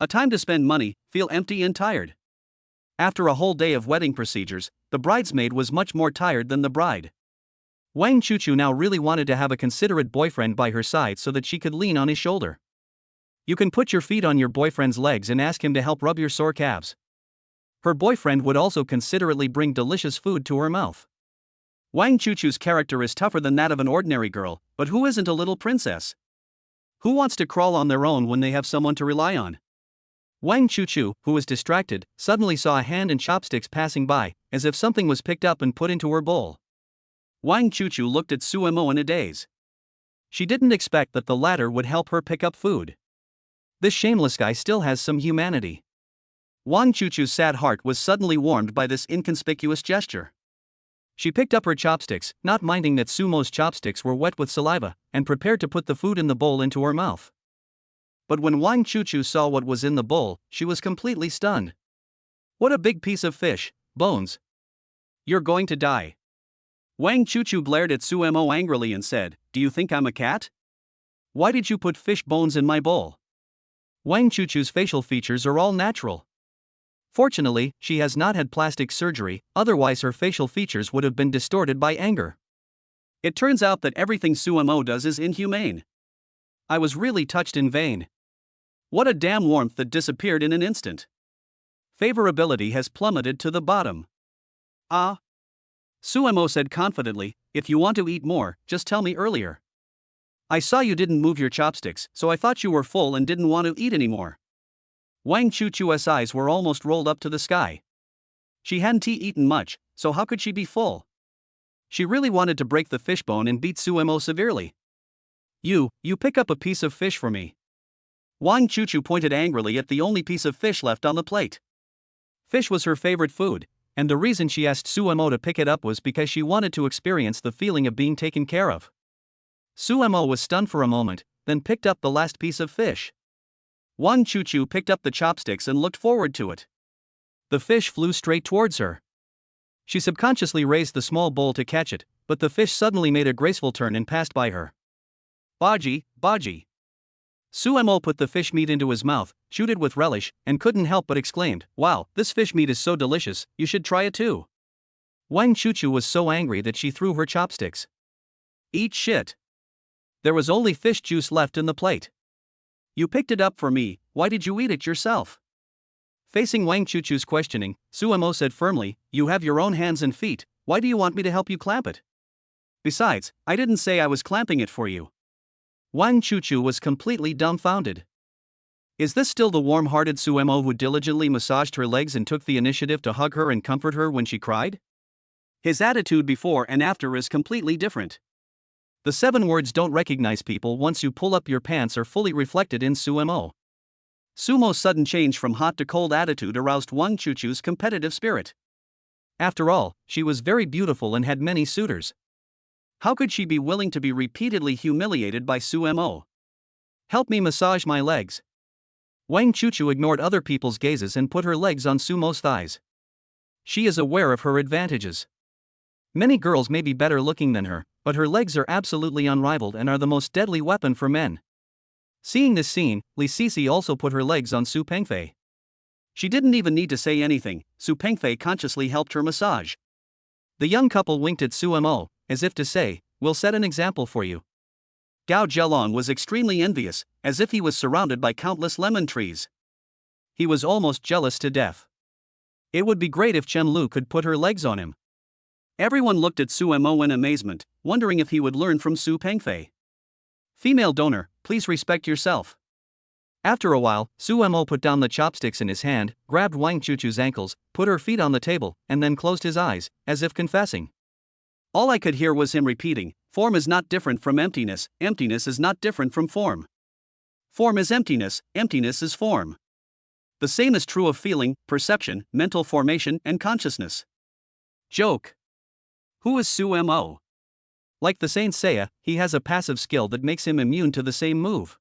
A time to spend money, feel empty and tired. After a whole day of wedding procedures, the bridesmaid was much more tired than the bride. Wang Chuchu now really wanted to have a considerate boyfriend by her side so that she could lean on his shoulder. You can put your feet on your boyfriend's legs and ask him to help rub your sore calves. Her boyfriend would also considerately bring delicious food to her mouth. Wang Chuchu's character is tougher than that of an ordinary girl, but who isn't a little princess? Who wants to crawl on their own when they have someone to rely on? Wang Chuchu, who was distracted, suddenly saw a hand and chopsticks passing by, as if something was picked up and put into her bowl. Wang Chuchu looked at Su Mo in a daze. She didn't expect that the latter would help her pick up food. This shameless guy still has some humanity. Wang Chuchu's sad heart was suddenly warmed by this inconspicuous gesture. She picked up her chopsticks, not minding that Su Mo's chopsticks were wet with saliva, and prepared to put the food in the bowl into her mouth. But when Wang Chuchu saw what was in the bowl, she was completely stunned. What a big piece of fish, bones. You're going to die. Wang Chuchu glared at Su Mo angrily and said, "Do you think I'm a cat? Why did you put fish bones in my bowl?" Wang Chuchu's facial features are all natural. Fortunately, she has not had plastic surgery, otherwise her facial features would have been distorted by anger. It turns out that everything Su Mo does is inhumane. I was really touched in vain. What a damn warmth that disappeared in an instant. Favorability has plummeted to the bottom. Ah. Su Mo said confidently, "If you want to eat more, just tell me earlier. I saw you didn't move your chopsticks, so I thought you were full and didn't want to eat anymore." Wang Chuchu's eyes were almost rolled up to the sky. She hadn't eaten much, so how could she be full? She really wanted to break the fishbone and beat Suemo severely. You pick up a piece of fish for me. Wang Chuchu pointed angrily at the only piece of fish left on the plate. Fish was her favorite food, and the reason she asked Suemo to pick it up was because she wanted to experience the feeling of being taken care of. Suemo was stunned for a moment, then picked up the last piece of fish. Wang Chuchu picked up the chopsticks and looked forward to it. The fish flew straight towards her. She subconsciously raised the small bowl to catch it, but the fish suddenly made a graceful turn and passed by her. Baji, Baji. Suemo put the fish meat into his mouth, chewed it with relish, and couldn't help but exclaimed, "Wow, this fish meat is so delicious, you should try it too." Wang Chuchu was so angry that she threw her chopsticks. Eat shit. There was only fish juice left in the plate. You picked it up for me, why did you eat it yourself? Facing Wang Chuchu's questioning, Suemo said firmly, "You have your own hands and feet, why do you want me to help you clamp it? Besides, I didn't say I was clamping it for you." Wang Chuchu was completely dumbfounded. Is this still the warm-hearted Suemo who diligently massaged her legs and took the initiative to hug her and comfort her when she cried? His attitude before and after is completely different. The 7 words "don't recognize people once you pull up your pants" are fully reflected in Suemo. Sumo's sudden change from hot to cold attitude aroused Wang Chuchu's competitive spirit. After all, she was very beautiful and had many suitors. How could she be willing to be repeatedly humiliated by Suemo? "Help me massage my legs." Wang Chuchu ignored other people's gazes and put her legs on Sumo's thighs. She is aware of her advantages. Many girls may be better looking than her, but her legs are absolutely unrivaled and are the most deadly weapon for men. Seeing this scene, Li Sisi also put her legs on Su Pengfei. She didn't even need to say anything, Su Pengfei consciously helped her massage. The young couple winked at Suemo, as if to say, "We'll set an example for you." Gao Zhelong was extremely envious, as if he was surrounded by countless lemon trees. He was almost jealous to death. It would be great if Chen Lu could put her legs on him. Everyone looked at Suemo in amazement, wondering if he would learn from Su Pengfei. "Female donor, please respect yourself." After a while, Suemo put down the chopsticks in his hand, grabbed Wang Chuchu's ankles, put her feet on the table, and then closed his eyes, as if confessing. All I could hear was him repeating, "Form is not different from emptiness, emptiness is not different from form. Form is emptiness, emptiness is form." The same is true of feeling, perception, mental formation, and consciousness. Joke. Who is Suemo? Like the Saint Seiya, he has a passive skill that makes him immune to the same move.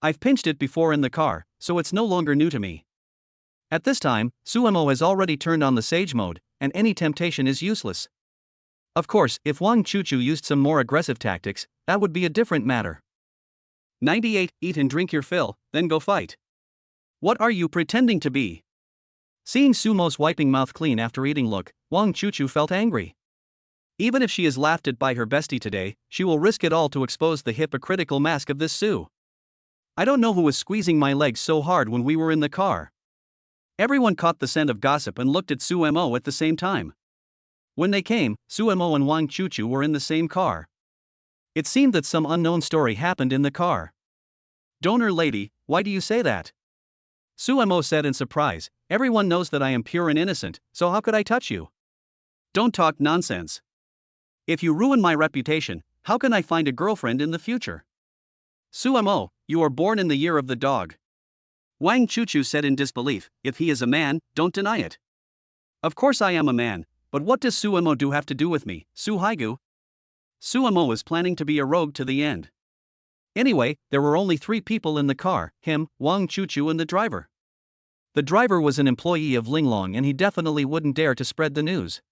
I've pinched it before in the car, so it's no longer new to me. At this time, Suemo has already turned on the sage mode, and any temptation is useless. Of course, if Wang Chuchu used some more aggressive tactics, that would be a different matter. 98. Eat and drink your fill, then go fight. What are you pretending to be? Seeing Sumo's wiping mouth clean after eating look, Wang Chuchu felt angry. Even if she is laughed at by her bestie today, she will risk it all to expose the hypocritical mask of this Su. I don't know who was squeezing my legs so hard when we were in the car. Everyone caught the scent of gossip and looked at Suemo at the same time. When they came, Suemo and Wang Chuchu were in the same car. It seemed that some unknown story happened in the car. "Donor lady, why do you say that?" Suemo said in surprise, "Everyone knows that I am pure and innocent, so how could I touch you? Don't talk nonsense. If you ruin my reputation, how can I find a girlfriend in the future?" "Suemo, you are born in the year of the dog." Wang Chuchu said in disbelief, "If he is a man, don't deny it." "Of course I am a man, but what does Suemo have to do with me, Su Haigu?" Suemo was planning to be a rogue to the end. Anyway, there were only 3 people in the car, him, Wang Chuchu and the driver. The driver was an employee of Linglong and he definitely wouldn't dare to spread the news.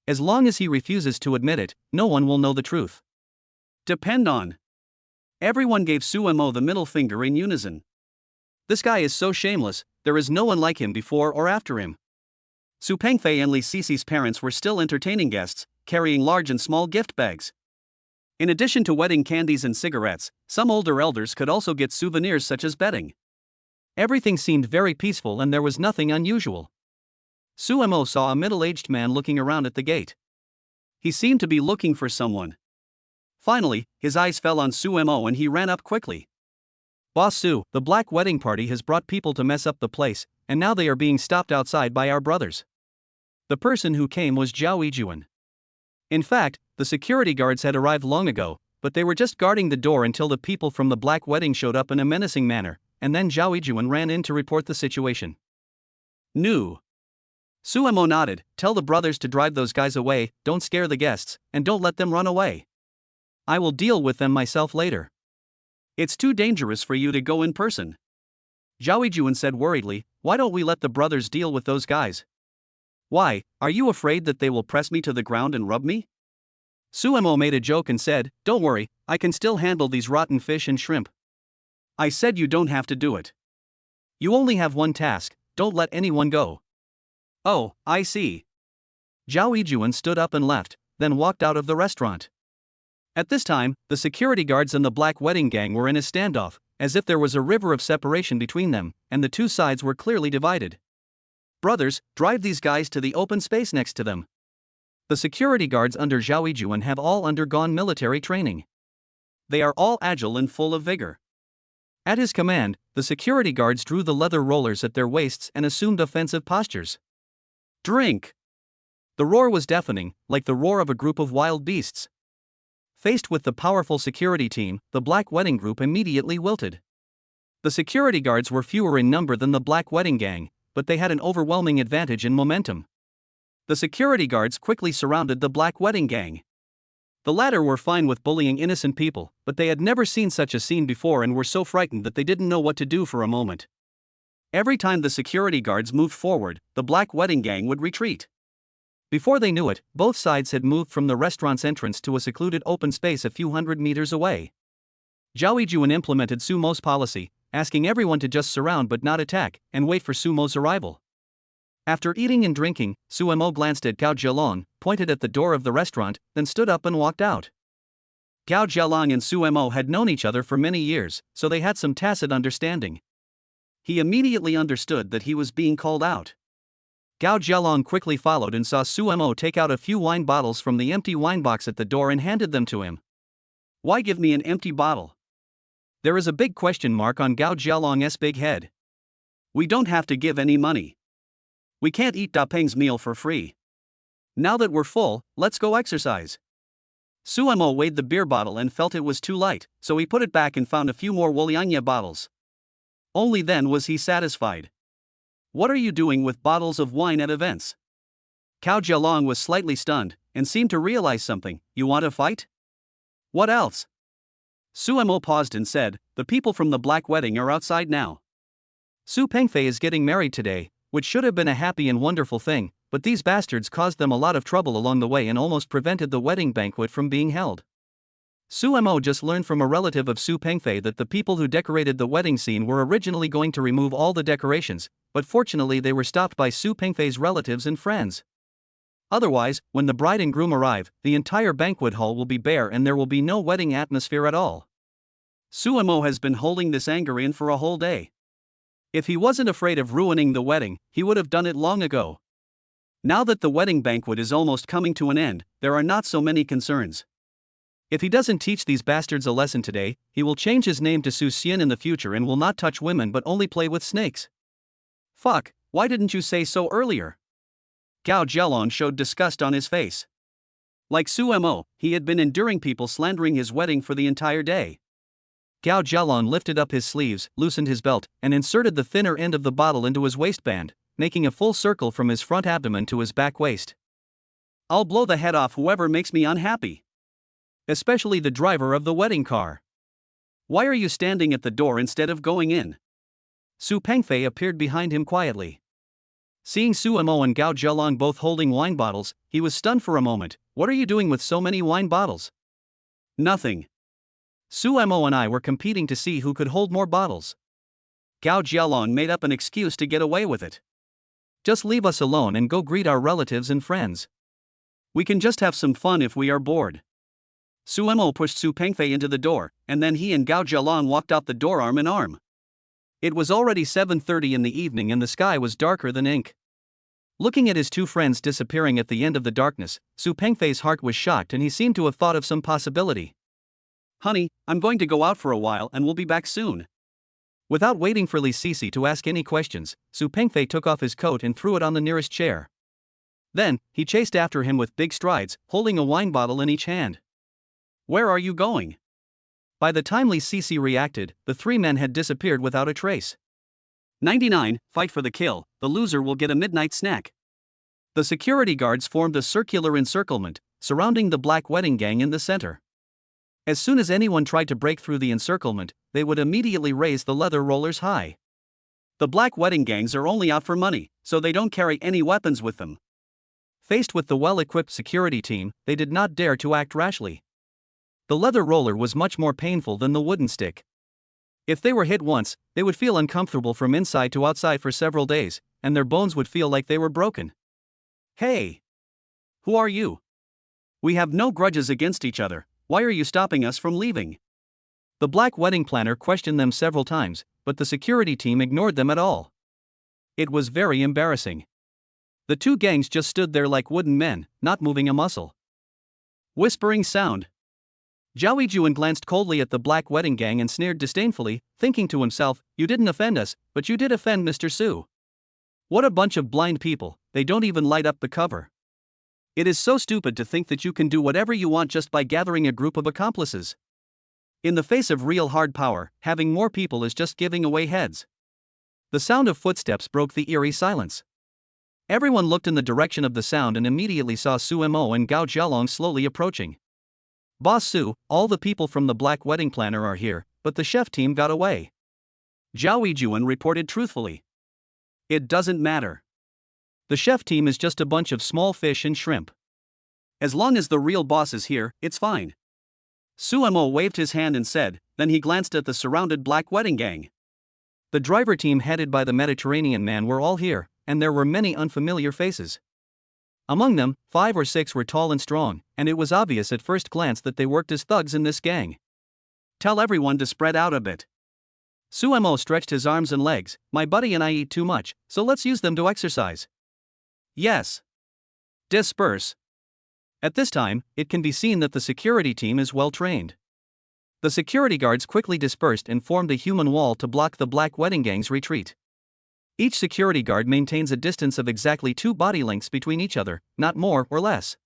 As long as he refuses to admit it, no one will know the truth. Depend on. Everyone gave Suemo the middle finger in unison. This guy is so shameless, there is no one like him before or after him. Su Pengfei and Li Sisi's parents were still entertaining guests, carrying large and small gift bags. In addition to wedding candies and cigarettes, some older elders could also get souvenirs such as bedding. Everything seemed very peaceful and there was nothing unusual. Suemo saw a middle-aged man looking around at the gate. He seemed to be looking for someone. Finally, his eyes fell on Suemo and he ran up quickly. Boss Su, the black wedding party has brought people to mess up the place, and now they are being stopped outside by our brothers. The person who came was Zhao Yijuan. In fact, the security guards had arrived long ago, but they were just guarding the door until the people from the black wedding showed up in a menacing manner, and then Zhao Yijuan ran in to report the situation. Nu. Suemo nodded. Tell the brothers to drive those guys away, don't scare the guests, and don't let them run away. I will deal with them myself later. It's too dangerous for you to go in person. Zhao Yijuan said worriedly. Why don't we let the brothers deal with those guys? Why, are you afraid that they will press me to the ground and rub me? Suemo made a joke and said, don't worry, I can still handle these rotten fish and shrimp. I said you don't have to do it. You only have one task, don't let anyone go. Oh, I see. Zhao Yijuan stood up and left, then walked out of the restaurant. At this time, the security guards and the black wedding gang were in a standoff, as if there was a river of separation between them, and the two sides were clearly divided. Brothers, drive these guys to the open space next to them. The security guards under Zhao Yijuan have all undergone military training. They are all agile and full of vigor. At his command, the security guards drew the leather rollers at their waists and assumed offensive postures. Drink! The roar was deafening, like the roar of a group of wild beasts. Faced with the powerful security team, the black wedding group immediately wilted. The security guards were fewer in number than the black wedding gang, but they had an overwhelming advantage in momentum. The security guards quickly surrounded the black wedding gang. The latter were fine with bullying innocent people, but they had never seen such a scene before and were so frightened that they didn't know what to do for a moment. Every time the security guards moved forward, the black wedding gang would retreat. Before they knew it, both sides had moved from the restaurant's entrance to a secluded open space a few hundred meters away. Zhao Yijuan implemented Sumo's policy, asking everyone to just surround but not attack, and wait for Sumo's arrival. After eating and drinking, Suemo glanced at Gao Jialong, pointed at the door of the restaurant, then stood up and walked out. Gao Jialong and Suemo had known each other for many years, so they had some tacit understanding. He immediately understood that he was being called out. Gao Jialong quickly followed and saw Suemo take out a few wine bottles from the empty wine box at the door and handed them to him. Why give me an empty bottle? There is a big question mark on Gao Jialong's big head. We don't have to give any money. We can't eat Da Peng's meal for free. Now that we're full, let's go exercise. Suemo weighed the beer bottle and felt it was too light, so he put it back and found a few more Wolianya bottles. Only then was he satisfied. What are you doing with bottles of wine at events? Gao Jialong was slightly stunned, and seemed to realize something. You want to fight? What else? Suemo paused and said, the people from the black wedding are outside now. Su Pengfei is getting married today, which should have been a happy and wonderful thing, but these bastards caused them a lot of trouble along the way and almost prevented the wedding banquet from being held. Suemo just learned from a relative of Su Pengfei that the people who decorated the wedding scene were originally going to remove all the decorations, but fortunately they were stopped by Su Pengfei's relatives and friends. Otherwise, when the bride and groom arrive, the entire banquet hall will be bare and there will be no wedding atmosphere at all. Suemo has been holding this anger in for a whole day. If he wasn't afraid of ruining the wedding, he would have done it long ago. Now that the wedding banquet is almost coming to an end, there are not so many concerns. If he doesn't teach these bastards a lesson today, he will change his name to Su Xian in the future and will not touch women but only play with snakes. Fuck, why didn't you say so earlier? Gao Jialong showed disgust on his face. Like Suemo, he had been enduring people slandering his wedding for the entire day. Gao Jialong lifted up his sleeves, loosened his belt, and inserted the thinner end of the bottle into his waistband, making a full circle from his front abdomen to his back waist. I'll blow the head off whoever makes me unhappy. Especially the driver of the wedding car. Why are you standing at the door instead of going in? Su Pengfei appeared behind him quietly. Seeing Suemo and Gao Jialong both holding wine bottles, he was stunned for a moment. What are you doing with so many wine bottles? Nothing. Suemo and I were competing to see who could hold more bottles. Gao Jialong made up an excuse to get away with it. Just leave us alone and go greet our relatives and friends. We can just have some fun if we are bored. Suemo pushed Su Pengfei into the door, and then he and Gao Jialong walked out the door arm in arm. It was already 7:30 in the evening and the sky was darker than ink. Looking at his two friends disappearing at the end of the darkness, Su Pengfei's heart was shocked and he seemed to have thought of some possibility. Honey, I'm going to go out for a while and we'll be back soon. Without waiting for Li Sisi to ask any questions, Su Pengfei took off his coat and threw it on the nearest chair. Then, he chased after him with big strides, holding a wine bottle in each hand. "Where are you going?" By the time Li Sisi reacted, the three men had disappeared without a trace. 99. Fight for the kill, the loser will get a midnight snack. The security guards formed a circular encirclement, surrounding the Black Wedding Gang in the center. As soon as anyone tried to break through the encirclement, they would immediately raise the leather rollers high. The Black Wedding Gangs are only out for money, so they don't carry any weapons with them. Faced with the well-equipped security team, they did not dare to act rashly. The leather roller was much more painful than the wooden stick. If they were hit once, they would feel uncomfortable from inside to outside for several days, and their bones would feel like they were broken. "Hey! Who are you? We have no grudges against each other, why are you stopping us from leaving?" The Black Wedding Planner questioned them several times, but the security team ignored them at all. It was very embarrassing. The two gangs just stood there like wooden men, not moving a muscle. Whispering sound. Zhao Yijuan glanced coldly at the Black Wedding Gang and sneered disdainfully, thinking to himself, "You didn't offend us, but you did offend Mr. Su. What a bunch of blind people, they don't even light up the cover. It is so stupid to think that you can do whatever you want just by gathering a group of accomplices. In the face of real hard power, having more people is just giving away heads." The sound of footsteps broke the eerie silence. Everyone looked in the direction of the sound and immediately saw Su Mo and Gao Jialong slowly approaching. "Boss Su, all the people from the Black Wedding Planner are here, but the chef team got away," Zhao Yijuan reported truthfully. "It doesn't matter. The chef team is just a bunch of small fish and shrimp. As long as the real boss is here, it's fine." Su Mo waved his hand and said, then he glanced at the surrounded Black Wedding Gang. The driver team headed by the Mediterranean man were all here, and there were many unfamiliar faces. Among them, 5 or 6 were tall and strong, and it was obvious at first glance that they worked as thugs in this gang. "Tell everyone to spread out a bit." Su Mo stretched his arms and legs. "My buddy and I eat too much, so let's use them to exercise." "Yes. Disperse." At this time, it can be seen that the security team is well trained. The security guards quickly dispersed and formed a human wall to block the Black Wedding Gang's retreat. Each security guard maintains a distance of exactly 2 body lengths between each other, not more or less.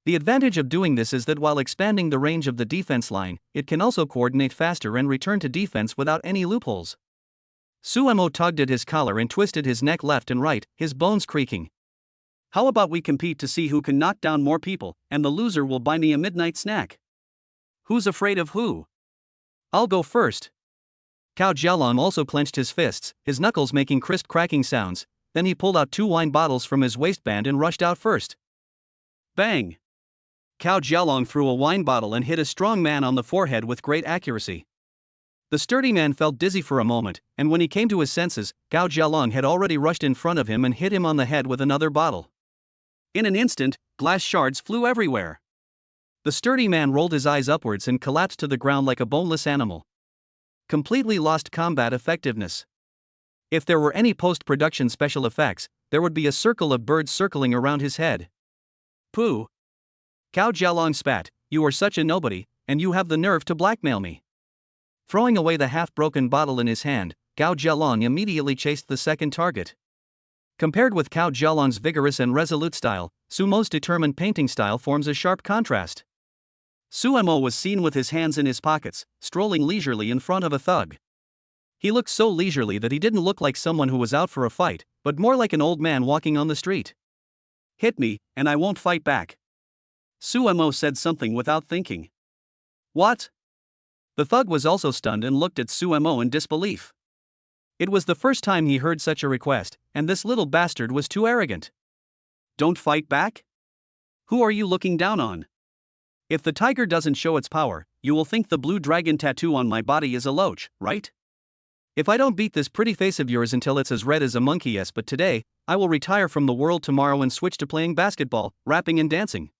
The advantage of doing this is that while expanding the range of the defense line, it can also coordinate faster and return to defense without any loopholes. Su Mo tugged at his collar and twisted his neck left and right, his bones creaking. "How about we compete to see who can knock down more people, and the loser will buy me a midnight snack? Who's afraid of who? I'll go first." Cao Jialong also clenched his fists, his knuckles making crisp cracking sounds, then he pulled out 2 wine bottles from his waistband and rushed out first. Bang! Cao Jialong threw a wine bottle and hit a strong man on the forehead with great accuracy. The sturdy man felt dizzy for a moment, and when he came to his senses, Cao Jialong had already rushed in front of him and hit him on the head with another bottle. In an instant, glass shards flew everywhere. The sturdy man rolled his eyes upwards and collapsed to the ground like a boneless animal. Completely lost combat effectiveness. If there were any post-production special effects, there would be a circle of birds circling around his head. "Pooh!" Cao Jialong spat, "You are such a nobody, and you have the nerve to blackmail me." Throwing away the half-broken bottle in his hand, Cao Jialong immediately chased the second target. Compared with Cao Jialong's vigorous and resolute style, Su Mo's determined painting style forms a sharp contrast. Su Mo was seen with his hands in his pockets, strolling leisurely in front of a thug. He looked so leisurely that he didn't look like someone who was out for a fight, but more like an old man walking on the street. "Hit me, and I won't fight back." Su Mo said something without thinking. "What?" The thug was also stunned and looked at Su Mo in disbelief. It was the first time he heard such a request, and this little bastard was too arrogant. "Don't fight back? Who are you looking down on? If the tiger doesn't show its power, you will think the blue dragon tattoo on my body is a loach, right? If I don't beat this pretty face of yours until it's as red as a monkey, yes, but today, I will retire from the world tomorrow and switch to playing basketball, rapping and dancing."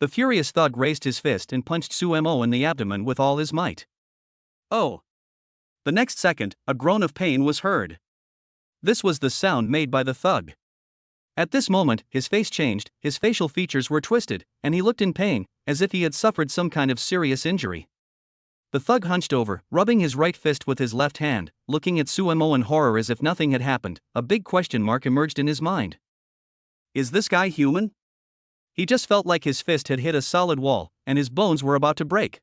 The furious thug raised his fist and punched Su Mo in the abdomen with all his might. "Oh!" The next second, a groan of pain was heard. This was the sound made by the thug. At this moment, his face changed, his facial features were twisted, and he looked in pain, as if he had suffered some kind of serious injury. The thug hunched over, rubbing his right fist with his left hand, looking at Suemo in horror as if nothing had happened. A big question mark emerged in his mind. Is this guy human? He just felt like his fist had hit a solid wall, and his bones were about to break.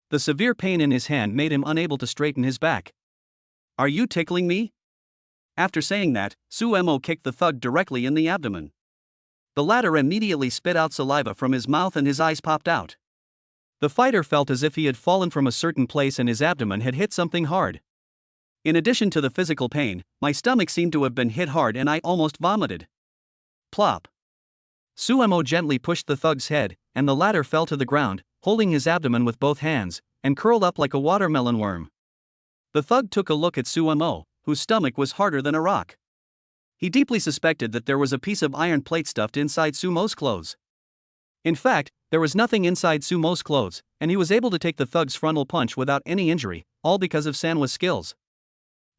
The severe pain in his hand made him unable to straighten his back. Are you tickling me? After saying that, Suemo kicked the thug directly in the abdomen. The latter immediately spit out saliva from his mouth and his eyes popped out. The fighter felt as if he had fallen from a certain place and his abdomen had hit something hard. In addition to the physical pain, my stomach seemed to have been hit hard and I almost vomited. Plop. Suemo gently pushed the thug's head, and the latter fell to the ground, holding his abdomen with both hands, and curled up like a watermelon worm. The thug took a look at Suemo, whose stomach was harder than a rock. He deeply suspected that there was a piece of iron plate stuffed inside Sumo's clothes. In fact, there was nothing inside Sumo's clothes, and he was able to take the thug's frontal punch without any injury, all because of Sanwa's skills.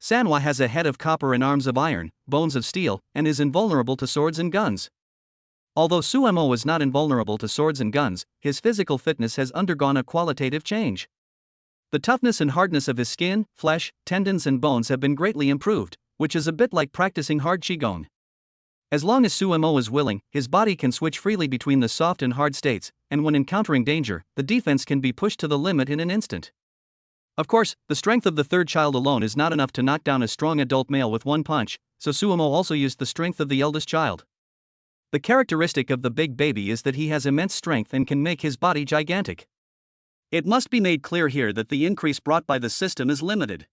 Sanwa has a head of copper and arms of iron, bones of steel, and is invulnerable to swords and guns. Although Suemo is not invulnerable to swords and guns, his physical fitness has undergone a qualitative change. The toughness and hardness of his skin, flesh, tendons and bones have been greatly improved, which is a bit like practicing hard qigong. As long as Suemo is willing, his body can switch freely between the soft and hard states, and when encountering danger, the defense can be pushed to the limit in an instant. Of course, the strength of the third child alone is not enough to knock down a strong adult male with one punch, so Suemo also used the strength of the eldest child. The characteristic of the big baby is that he has immense strength and can make his body gigantic. It must be made clear here that the increase brought by the system is limited.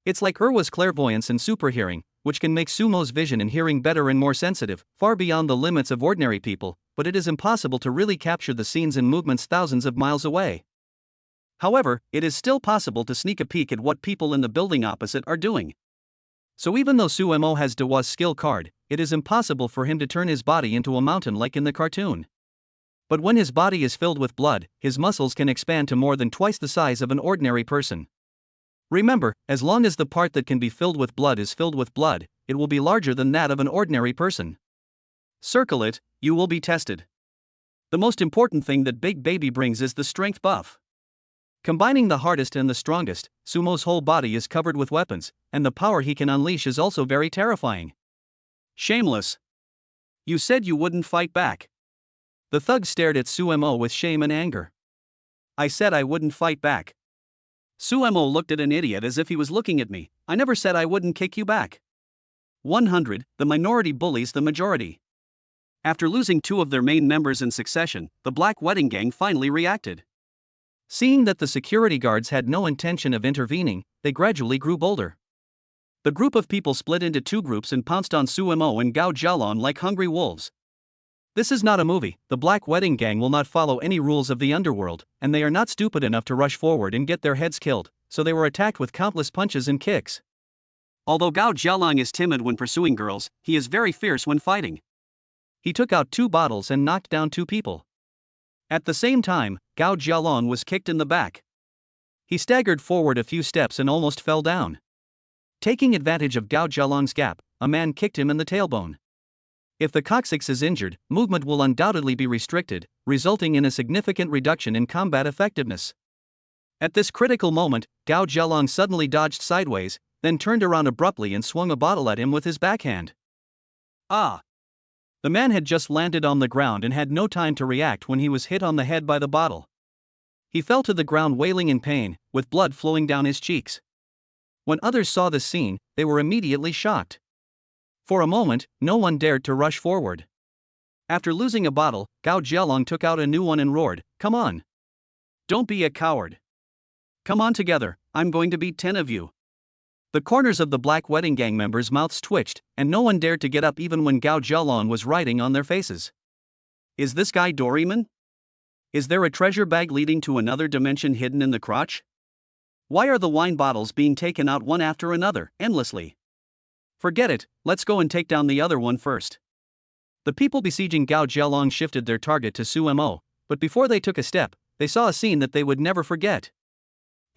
It's like Erwa's clairvoyance and superhearing, which can make Sumo's vision and hearing better and more sensitive, far beyond the limits of ordinary people, but it is impossible to really capture the scenes and movements thousands of miles away. However, it is still possible to sneak a peek at what people in the building opposite are doing. So even though Suemo has Dewa's skill card, it is impossible for him to turn his body into a mountain like in the cartoon. But when his body is filled with blood, his muscles can expand to more than twice the size of an ordinary person. Remember, as long as the part that can be filled with blood is filled with blood, it will be larger than that of an ordinary person. Circle it, you will be tested. The most important thing that Big Baby brings is the strength buff. Combining the hardest and the strongest, Sumo's whole body is covered with weapons, and the power he can unleash is also very terrifying. Shameless. You said you wouldn't fight back. The thug stared at Suemo with shame and anger. I said I wouldn't fight back. Suemo looked at an idiot as if he was looking at me. I never said I wouldn't kick you back. 100, the minority bullies the majority. After losing two of their main members in succession, the Black Wedding Gang finally reacted. Seeing that the security guards had no intention of intervening, they gradually grew bolder. The group of people split into two groups and pounced on Suemo and Gao Jialong like hungry wolves. This is not a movie. The Black Wedding Gang will not follow any rules of the underworld, and they are not stupid enough to rush forward and get their heads killed, so they were attacked with countless punches and kicks. Although Gao Jialong is timid when pursuing girls, he is very fierce when fighting. He took out 2 bottles and knocked down 2 people. At the same time, Gao Jialong was kicked in the back. He staggered forward a few steps and almost fell down. Taking advantage of Gao Jialong's gap, a man kicked him in the tailbone. If the coccyx is injured, movement will undoubtedly be restricted, resulting in a significant reduction in combat effectiveness. At this critical moment, Gao Jialong suddenly dodged sideways, then turned around abruptly and swung a bottle at him with his backhand. Ah! The man had just landed on the ground and had no time to react when he was hit on the head by the bottle. He fell to the ground wailing in pain, with blood flowing down his cheeks. When others saw this scene, they were immediately shocked. For a moment, no one dared to rush forward. After losing a bottle, Gao Jialong took out a new one and roared, "Come on! Don't be a coward! Come on together, I'm going to beat 10 of you." The corners of the Black Wedding Gang members' mouths twitched, and no one dared to get up even when Gao Jialong was riding on their faces. Is this guy Doraemon? Is there a treasure bag leading to another dimension hidden in the crotch? Why are the wine bottles being taken out one after another, endlessly? Forget it, let's go and take down the other one first. The people besieging Gao Jialong shifted their target to Suemo, but before they took a step, they saw a scene that they would never forget.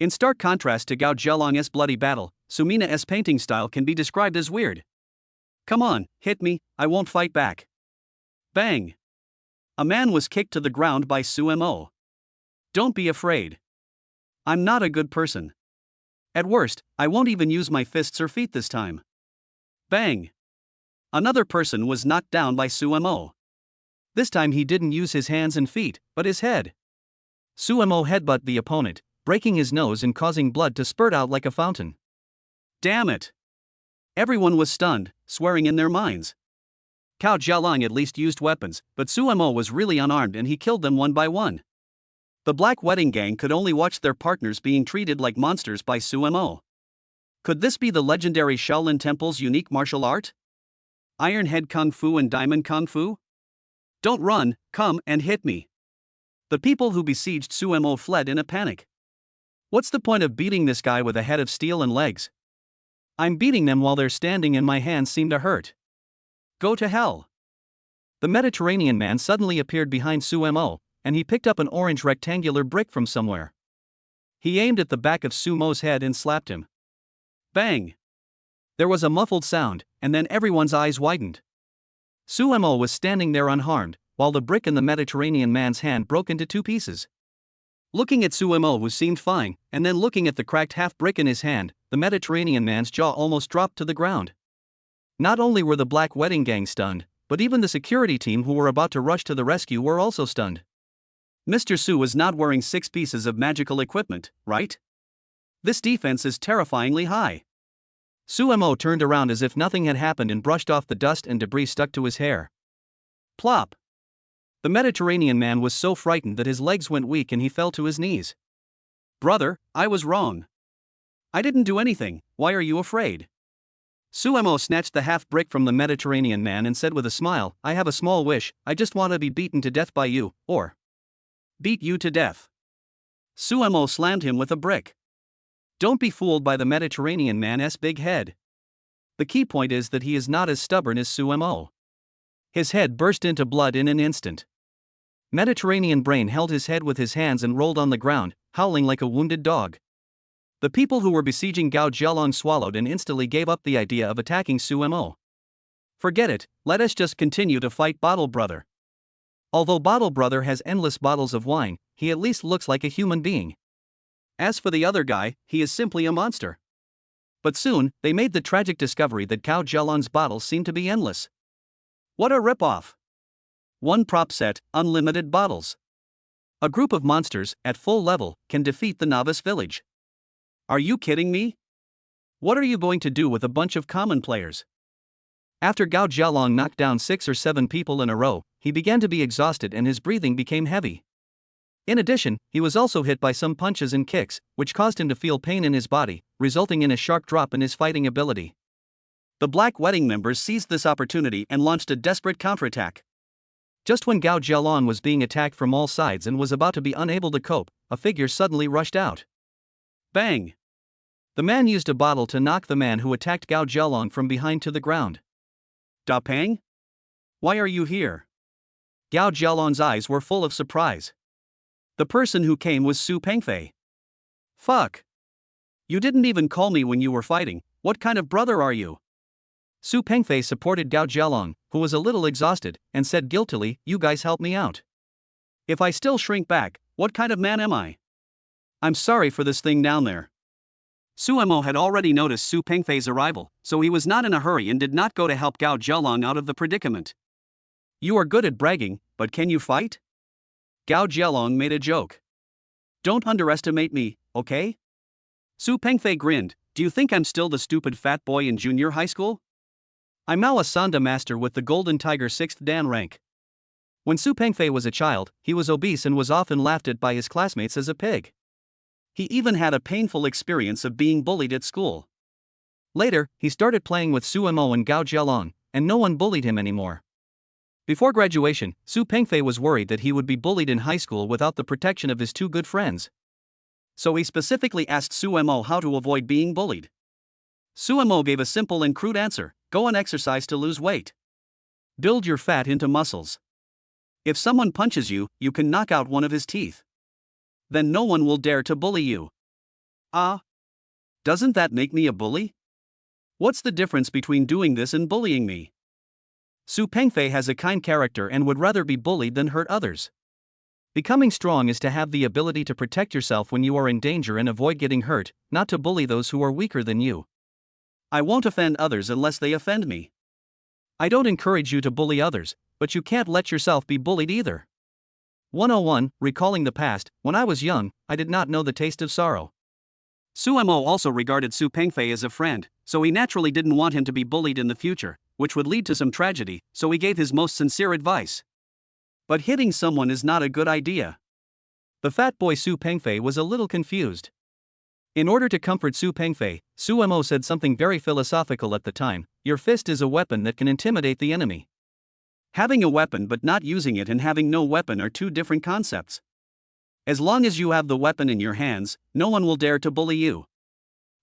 In stark contrast to Gao Jialong's bloody battle, Sumina's painting style can be described as weird. Come on, hit me, I won't fight back. Bang! A man was kicked to the ground by Suemo. Don't be afraid. I'm not a good person. At worst, I won't even use my fists or feet this time. Bang! Another person was knocked down by Sumo. This time he didn't use his hands and feet, but his head. Sumo headbutted the opponent, breaking his nose and causing blood to spurt out like a fountain. Damn it! Everyone was stunned, swearing in their minds. Cao Jialang at least used weapons, but Sumo was really unarmed and he killed them one by one. The Black Wedding Gang could only watch their partners being treated like monsters by Sumo. Could this be the legendary Shaolin Temple's unique martial art? Iron Head Kung Fu and Diamond Kung Fu? Don't run, come and hit me. The people who besieged Sumo fled in a panic. What's the point of beating this guy with a head of steel and legs? I'm beating them while they're standing and my hands seem to hurt. Go to hell. The Mediterranean man suddenly appeared behind Sumo, and he picked up an orange rectangular brick from somewhere. He aimed at the back of Sumo's head and slapped him. Bang! There was a muffled sound, and then everyone's eyes widened. Sumo was standing there unharmed, while the brick in the Mediterranean man's hand broke into two pieces. Looking at Sumo, who seemed fine, and then looking at the cracked half brick in his hand, the Mediterranean man's jaw almost dropped to the ground. Not only were the Black Wedding Gang stunned, but even the security team who were about to rush to the rescue were also stunned. Mr. Su was not wearing 6 pieces of magical equipment, right? This defense is terrifyingly high. Sumo turned around as if nothing had happened and brushed off the dust and debris stuck to his hair. Plop! The Mediterranean man was so frightened that his legs went weak and he fell to his knees. Brother, I was wrong. I didn't do anything, why are you afraid? Sumo snatched the half brick from the Mediterranean man and said with a smile, I have a small wish, I just want to be beaten to death by you, or beat you to death. Sumo slammed him with a brick. Don't be fooled by the Mediterranean man's big head. The key point is that he is not as stubborn as Sumo. His head burst into blood in an instant. Mediterranean Brain held his head with his hands and rolled on the ground, howling like a wounded dog. The people who were besieging Cao Jialang swallowed and instantly gave up the idea of attacking Sumo. Forget it, let us just continue to fight Bottle Brother. Although Bottle Brother has endless bottles of wine, he at least looks like a human being. As for the other guy, he is simply a monster. But soon, they made the tragic discovery that Cao Jialang's bottles seemed to be endless. What a ripoff! One prop set, unlimited bottles. A group of monsters, at full level, can defeat the novice village. Are you kidding me? What are you going to do with a bunch of common players? After Cao Jialang knocked down 6 or 7 people in a row, he began to be exhausted and his breathing became heavy. In addition, he was also hit by some punches and kicks, which caused him to feel pain in his body, resulting in a sharp drop in his fighting ability. The Black Wedding members seized this opportunity and launched a desperate counterattack. Just when Cao Jialang was being attacked from all sides and was about to be unable to cope, a figure suddenly rushed out. Bang! The man used a bottle to knock the man who attacked Cao Jialang from behind to the ground. Da Pang? Why are you here? Cao Jialang's eyes were full of surprise. The person who came was Su Pengfei. Fuck! You didn't even call me when you were fighting, what kind of brother are you? Su Pengfei supported Cao Jialang, who was a little exhausted, and said guiltily, you guys help me out. If I still shrink back, what kind of man am I? I'm sorry for this thing down there. Sumo had already noticed Su Pengfei's arrival, so he was not in a hurry and did not go to help Cao Jialang out of the predicament. You are good at bragging, but can you fight? Cao Jialang made a joke. Don't underestimate me, okay? Su Pengfei grinned, do you think I'm still the stupid fat boy in junior high school? I'm now a Sanda master with the Golden Tiger 6th Dan rank. When Su Pengfei was a child, he was obese and was often laughed at by his classmates as a pig. He even had a painful experience of being bullied at school. Later, he started playing with Sumo and Cao Jialang, and no one bullied him anymore. Before graduation, Su Pengfei was worried that he would be bullied in high school without the protection of his 2 good friends. So he specifically asked Sumo how to avoid being bullied. Sumo gave a simple and crude answer, go and exercise to lose weight. Build your fat into muscles. If someone punches you, you can knock out one of his teeth. Then no one will dare to bully you. Ah? Doesn't that make me a bully? What's the difference between doing this and bullying me? Su Pengfei has a kind character and would rather be bullied than hurt others. Becoming strong is to have the ability to protect yourself when you are in danger and avoid getting hurt, not to bully those who are weaker than you. I won't offend others unless they offend me. I don't encourage you to bully others, but you can't let yourself be bullied either. 101. Recalling the past. When I was young, I did not know the taste of sorrow. Suemo also regarded Su Pengfei as a friend, so he naturally didn't want him to be bullied in the future, which would lead to some tragedy, so he gave his most sincere advice. But hitting someone is not a good idea. The fat boy Su Pengfei was a little confused. In order to comfort Su Pengfei, Suemo said something very philosophical at the time: your fist is a weapon that can intimidate the enemy. Having a weapon but not using it and having no weapon are two different concepts. As long as you have the weapon in your hands, no one will dare to bully you.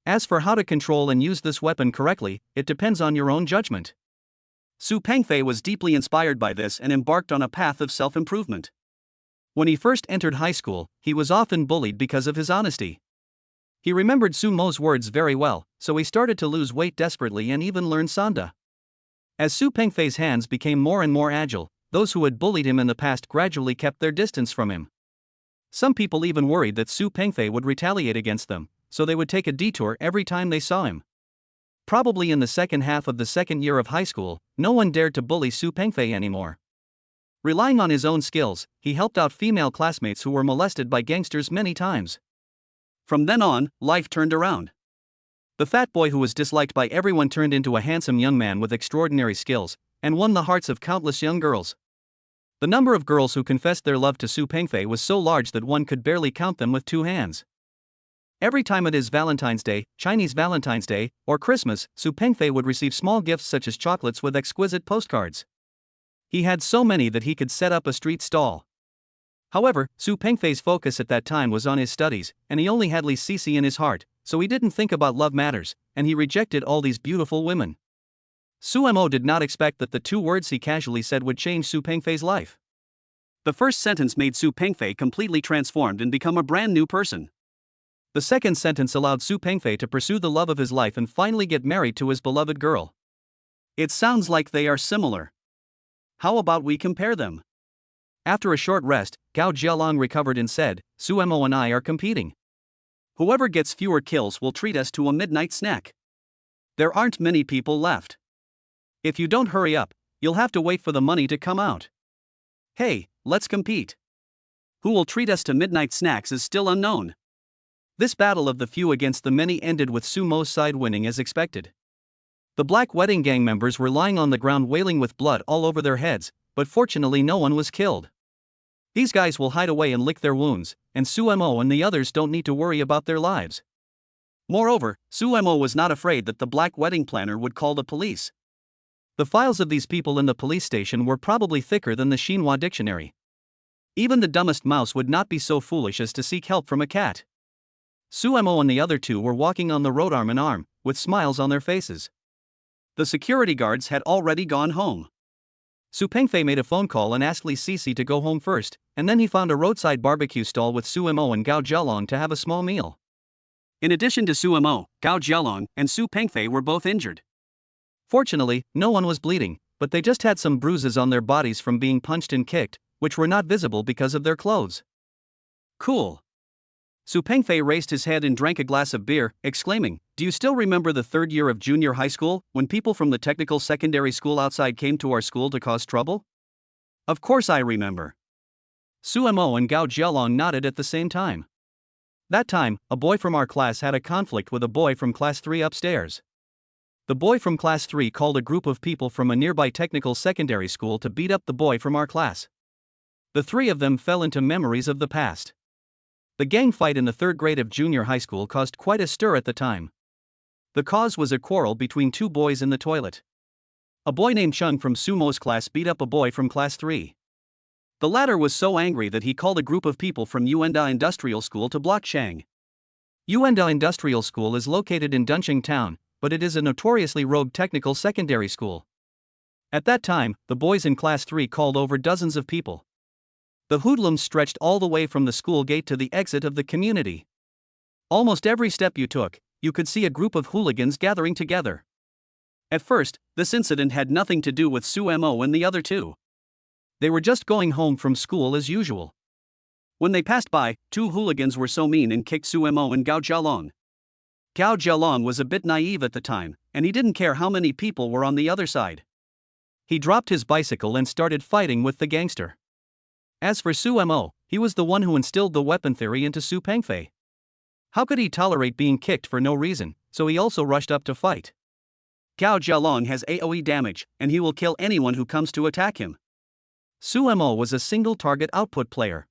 As for how to control and use this weapon correctly, it depends on your own judgment. Su Pengfei was deeply inspired by this and embarked on a path of self-improvement. When he first entered high school, he was often bullied because of his honesty. He remembered Sumo's words very well, so he started to lose weight desperately and even learned Sanda. As Su Pengfei's hands became more and more agile, those who had bullied him in the past gradually kept their distance from him. Some people even worried that Su Pengfei would retaliate against them, so they would take a detour every time they saw him. Probably in the second half of the second year of high school, no one dared to bully Su Pengfei anymore. Relying on his own skills, he helped out female classmates who were molested by gangsters many times. From then on, life turned around. The fat boy who was disliked by everyone turned into a handsome young man with extraordinary skills, and won the hearts of countless young girls. The number of girls who confessed their love to Su Pengfei was so large that one could barely count them with two hands. Every time it is Valentine's Day, Chinese Valentine's Day, or Christmas, Su Pengfei would receive small gifts such as chocolates with exquisite postcards. He had so many that he could set up a street stall. However, Su Pengfei's focus at that time was on his studies, and he only had Li Sisi in his heart, so he didn't think about love matters, and he rejected all these beautiful women. Suemo did not expect that the two words he casually said would change Su Pengfei's life. The first sentence made Su Pengfei completely transformed and become a brand new person. The second sentence allowed Su Pengfei to pursue the love of his life and finally get married to his beloved girl. It sounds like they are similar. How about we compare them? After a short rest, Gao Jialong recovered and said, Suemo and I are competing. Whoever gets fewer kills will treat us to a midnight snack. There aren't many people left. If you don't hurry up, you'll have to wait for the money to come out. Hey, let's compete. Who will treat us to midnight snacks is still unknown. This battle of the few against the many ended with Sumo's side winning as expected. The Black Wedding Gang members were lying on the ground wailing with blood all over their heads, but fortunately no one was killed. These guys will hide away and lick their wounds, and Suemo and the others don't need to worry about their lives. Moreover, Suemo was not afraid that the Black Wedding planner would call the police. The files of these people in the police station were probably thicker than the Xinhua dictionary. Even the dumbest mouse would not be so foolish as to seek help from a cat. Suemo and the other two were walking on the road arm in arm, with smiles on their faces. The security guards had already gone home. Su Pengfei made a phone call and asked Li Sisi to go home first, and then he found a roadside barbecue stall with Suemo and Gao Jialong to have a small meal. In addition to Suemo, Gao Jialong and Su Pengfei were both injured. Fortunately, no one was bleeding, but they just had some bruises on their bodies from being punched and kicked, which were not visible because of their clothes. Cool. Su Pengfei raised his head and drank a glass of beer, exclaiming, Do you still remember the third year of junior high school, when people from the technical secondary school outside came to our school to cause trouble? Of course I remember. Suemo and Gao Jialong nodded at the same time. That time, a boy from our class had a conflict with a boy from class 3 upstairs. The boy from class 3 called a group of people from a nearby technical secondary school to beat up the boy from our class. The three of them fell into memories of the past. The gang fight in the third grade of junior high school caused quite a stir at the time. The cause was a quarrel between two boys in the toilet. A boy named Chung from Sumo's class beat up a boy from class 3. The latter was so angry that he called a group of people from Yuanda Industrial School to block Chang. Yuanda Industrial School is located in Dunqing Town, but it is a notoriously rogue technical secondary school. At that time, the boys in class 3 called over dozens of people. The hoodlums stretched all the way from the school gate to the exit of the community. Almost every step you took, you could see a group of hooligans gathering together. At first, this incident had nothing to do with Suemo and the other two. They were just going home from school as usual. When they passed by, two hooligans were so mean and kicked Sumo and Gao Jialong. Gao Jialong was a bit naive at the time, and he didn't care how many people were on the other side. He dropped his bicycle and started fighting with the gangster. As for Sumo, he was the one who instilled the weapon theory into Su Pengfei. How could he tolerate being kicked for no reason, so he also rushed up to fight. Gao Jialong has AoE damage, and he will kill anyone who comes to attack him. Sumo was a single target output player.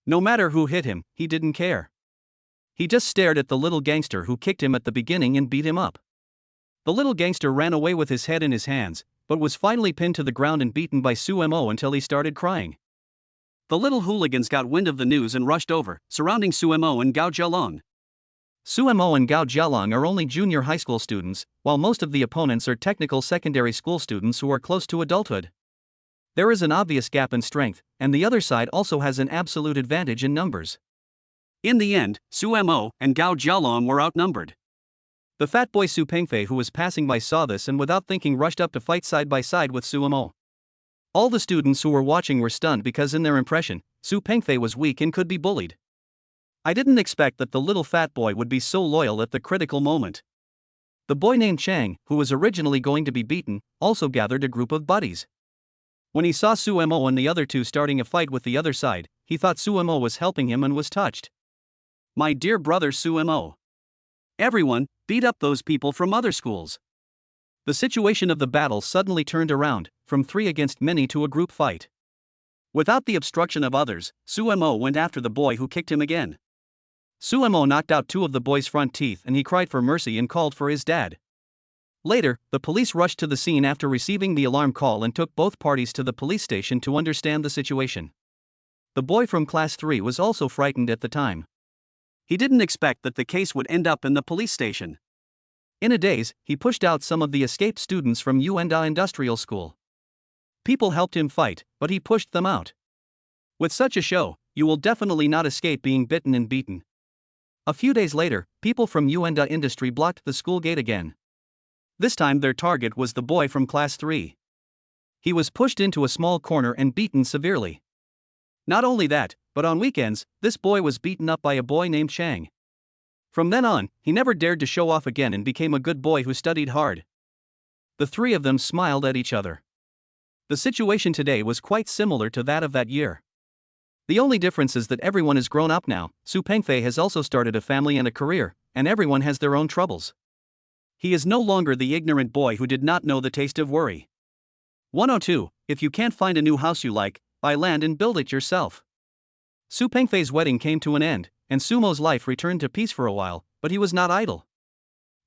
No matter who hit him, he didn't care. He just stared at the little gangster who kicked him at the beginning and beat him up. The little gangster ran away with his head in his hands, but was finally pinned to the ground and beaten by Sumo until he started crying. The little hooligans got wind of the news and rushed over, surrounding Sumo and Gao Jialong. Sumo and Gao Jialong are only junior high school students, while most of the opponents are technical secondary school students who are close to adulthood. There is an obvious gap in strength, and the other side also has an absolute advantage in numbers. In the end, Sumo and Gao Jialong were outnumbered. The fat boy Su Pengfei who was passing by saw this and without thinking rushed up to fight side by side with Sumo. All the students who were watching were stunned because in their impression, Su Pengfei was weak and could be bullied. I didn't expect that the little fat boy would be so loyal at the critical moment. The boy named Chang, who was originally going to be beaten, also gathered a group of buddies. When he saw Sumo and the other two starting a fight with the other side, he thought Sumo was helping him and was touched. My dear brother Sumo. Everyone, beat up those people from other schools. The situation of the battle suddenly turned around, from 3 against many to a group fight. Without the obstruction of others, Sumo went after the boy who kicked him again. Sumo knocked out 2 of the boy's front teeth and he cried for mercy and called for his dad. Later, the police rushed to the scene after receiving the alarm call and took both parties to the police station to understand the situation. The boy from class 3 was also frightened at the time. He didn't expect that the case would end up in the police station. In a daze, he pushed out some of the escaped students from Yuanda Industrial School. People helped him fight, but he pushed them out. With such a show, you will definitely not escape being bitten and beaten. A few days later, people from Yuanda Industry blocked the school gate again. This time their target was the boy from class 3. He was pushed into a small corner and beaten severely. Not only that, but on weekends, this boy was beaten up by a boy named Chang. From then on, he never dared to show off again and became a good boy who studied hard. The 3 of them smiled at each other. The situation today was quite similar to that of that year. The only difference is that everyone is grown up now. Su Pengfei has also started a family and a career, and everyone has their own troubles. He is no longer the ignorant boy who did not know the taste of worry. 102. If you can't find a new house you like, buy land and build it yourself. Su Pengfei's wedding came to an end, and Sumo's life returned to peace for a while, but he was not idle.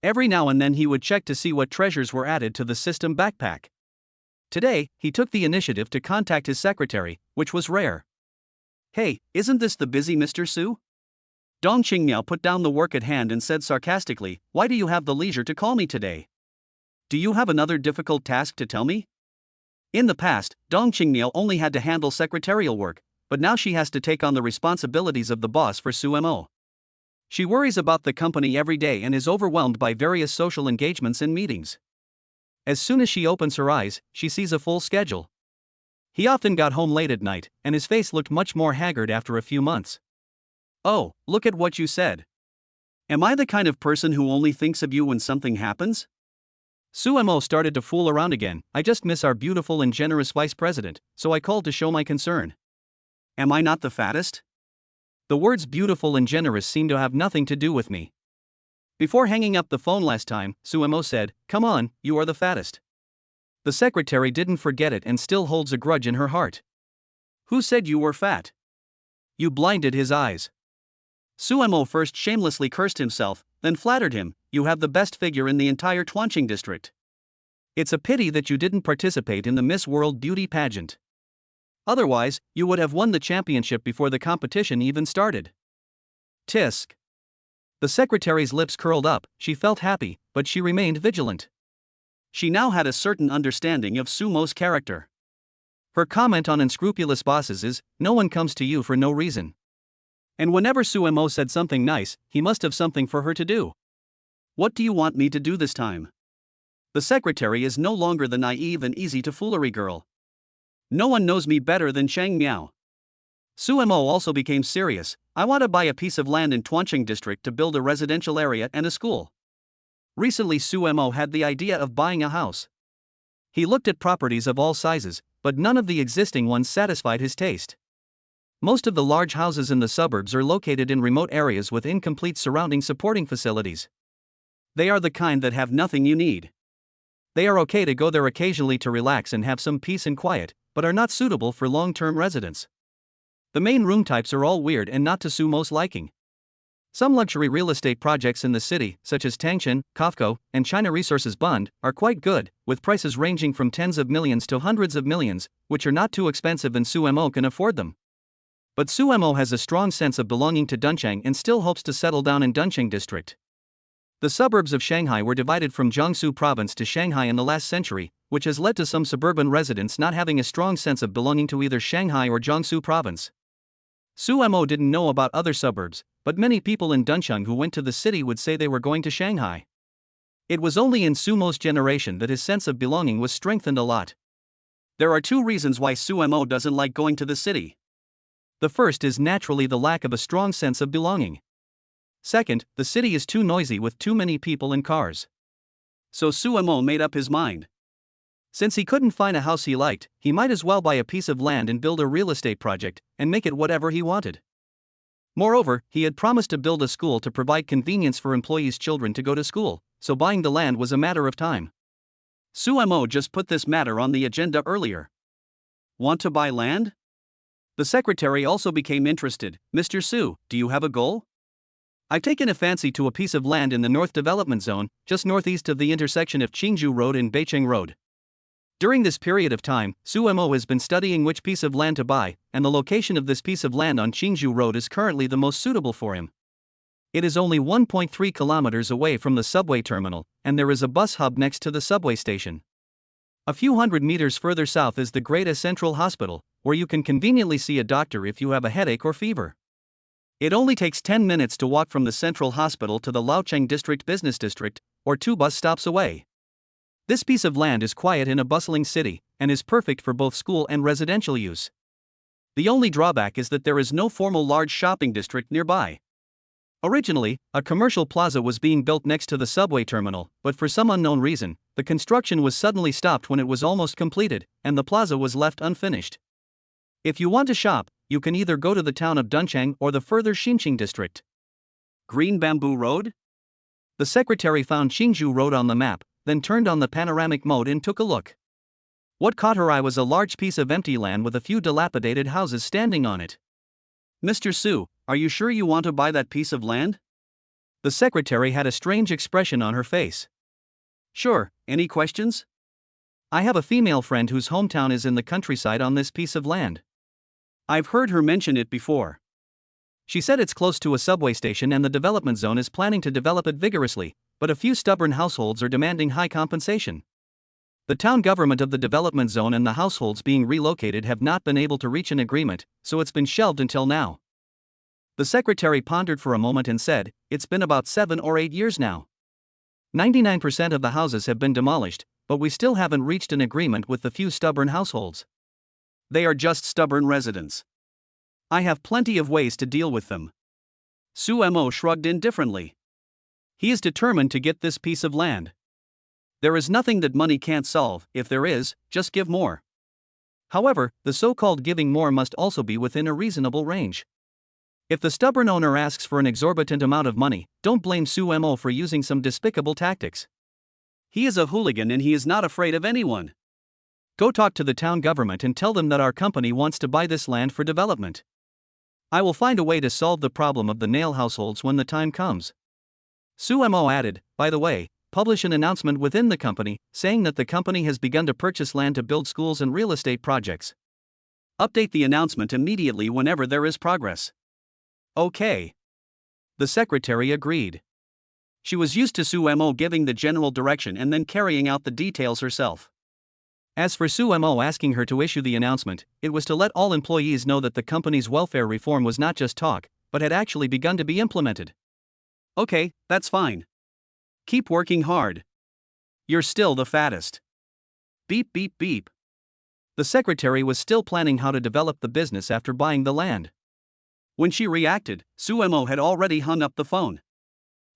Every now and then he would check to see what treasures were added to the system backpack. Today, he took the initiative to contact his secretary, which was rare. Hey, isn't this the busy Mr. Su? Dong Qingmiao put down the work at hand and said sarcastically, why do you have the leisure to call me today? Do you have another difficult task to tell me? In the past, Dong Qingmiao only had to handle secretarial work, but now she has to take on the responsibilities of the boss for Sumo. She worries about the company every day and is overwhelmed by various social engagements and meetings. As soon as she opens her eyes, she sees a full schedule. He often got home late at night, and his face looked much more haggard after a few months. Oh, look at what you said. Am I the kind of person who only thinks of you when something happens? Sumo started to fool around again. I just miss our beautiful and generous vice president, so I called to show my concern. Am I not the fattest? The words beautiful and generous seem to have nothing to do with me. Before hanging up the phone last time, Sumo said, come on, you are the fattest. The secretary didn't forget it and still holds a grudge in her heart. Who said you were fat? You blinded his eyes. Sumo first shamelessly cursed himself, then flattered him, you have the best figure in the entire Tuanqing district. It's a pity that you didn't participate in the Miss World beauty pageant. Otherwise, you would have won the championship before the competition even started. Tisk. The secretary's lips curled up, she felt happy, but she remained vigilant. She now had a certain understanding of Sumo's character. Her comment on unscrupulous bosses is, no one comes to you for no reason. And whenever Sumo said something nice, he must have something for her to do. What do you want me to do this time? The secretary is no longer the naive and easy-to-foolery girl. No one knows me better than Chang Miao. Su Mo also became serious. I want to buy a piece of land in Tuancheng district to build a residential area and a school. Recently Su Mo had the idea of buying a house. He looked at properties of all sizes, but none of the existing ones satisfied his taste. Most of the large houses in the suburbs are located in remote areas with incomplete surrounding supporting facilities. They are the kind that have nothing you need. They are okay to go there occasionally to relax and have some peace and quiet, but are not suitable for long-term residence. The main room types are all weird and not to Su Mo's liking. Some luxury real estate projects in the city, such as Tangshan, Kofco, and China Resources Bund, are quite good, with prices ranging from tens of millions to hundreds of millions, which are not too expensive and Su Mo can afford them. But Su Mo has a strong sense of belonging to Duncheng and still hopes to settle down in Duncheng district. The suburbs of Shanghai were divided from Jiangsu province to Shanghai in the last century, which has led to some suburban residents not having a strong sense of belonging to either Shanghai or Jiangsu province. Su Mo didn't know about other suburbs, but many people in Duncheng who went to the city would say they were going to Shanghai. It was only in Su Mo's generation that his sense of belonging was strengthened a lot. There are two reasons why Su Mo doesn't like going to the city. The first is naturally the lack of a strong sense of belonging. Second, the city is too noisy with too many people and cars. So Su Mo made up his mind. Since he couldn't find a house he liked, he might as well buy a piece of land and build a real estate project, and make it whatever he wanted. Moreover, he had promised to build a school to provide convenience for employees' children to go to school, so buying the land was a matter of time. Su Mo just put this matter on the agenda earlier. Want to buy land? The secretary also became interested. Mr. Su, do you have a goal? I've taken a fancy to a piece of land in the North Development Zone, just northeast of the intersection of Qingzhou Road and Beicheng Road. During this period of time, Su Mo has been studying which piece of land to buy, and the location of this piece of land on Qingzhou Road is currently the most suitable for him. It is only 1.3 kilometers away from the subway terminal, and there is a bus hub next to the subway station. A few hundred meters further south is the Greater Central Hospital, where you can conveniently see a doctor if you have a headache or fever. It only takes 10 minutes to walk from the Central Hospital to the Laocheng District Business District, or 2 bus stops away. This piece of land is quiet in a bustling city, and is perfect for both school and residential use. The only drawback is that there is no formal large shopping district nearby. Originally, a commercial plaza was being built next to the subway terminal, but for some unknown reason, the construction was suddenly stopped when it was almost completed, and the plaza was left unfinished. If you want to shop, you can either go to the town of Duncheng or the further Xinqing district. Green Bamboo Road? The secretary found Qingzhou Road on the map, then turned on the panoramic mode and took a look. What caught her eye was a large piece of empty land with a few dilapidated houses standing on it. Mr. Su, are you sure you want to buy that piece of land? The secretary had a strange expression on her face. Sure, any questions? I have a female friend whose hometown is in the countryside on this piece of land. I've heard her mention it before. She said it's close to a subway station and the development zone is planning to develop it vigorously, but a few stubborn households are demanding high compensation. The town government of the development zone and the households being relocated have not been able to reach an agreement, so it's been shelved until now. The secretary pondered for a moment and said, it's been about 7 or 8 years now. 99% of the houses have been demolished, but we still haven't reached an agreement with the few stubborn households. They are just stubborn residents. I have plenty of ways to deal with them. Su Mo shrugged indifferently. He is determined to get this piece of land. There is nothing that money can't solve. If there is, just give more. However, the so-called giving more must also be within a reasonable range. If the stubborn owner asks for an exorbitant amount of money, don't blame Su Mo for using some despicable tactics. He is a hooligan and he is not afraid of anyone. Go talk to the town government and tell them that our company wants to buy this land for development. I will find a way to solve the problem of the nail households when the time comes. Su Mo added, by the way, publish an announcement within the company, saying that the company has begun to purchase land to build schools and real estate projects. Update the announcement immediately whenever there is progress. Okay. The secretary agreed. She was used to Su Mo giving the general direction and then carrying out the details herself. As for Su Mo asking her to issue the announcement, it was to let all employees know that the company's welfare reform was not just talk, but had actually begun to be implemented. Okay, that's fine. Keep working hard. You're still the fattest. Beep beep beep. The secretary was still planning how to develop the business after buying the land. When she reacted, Suemo had already hung up the phone.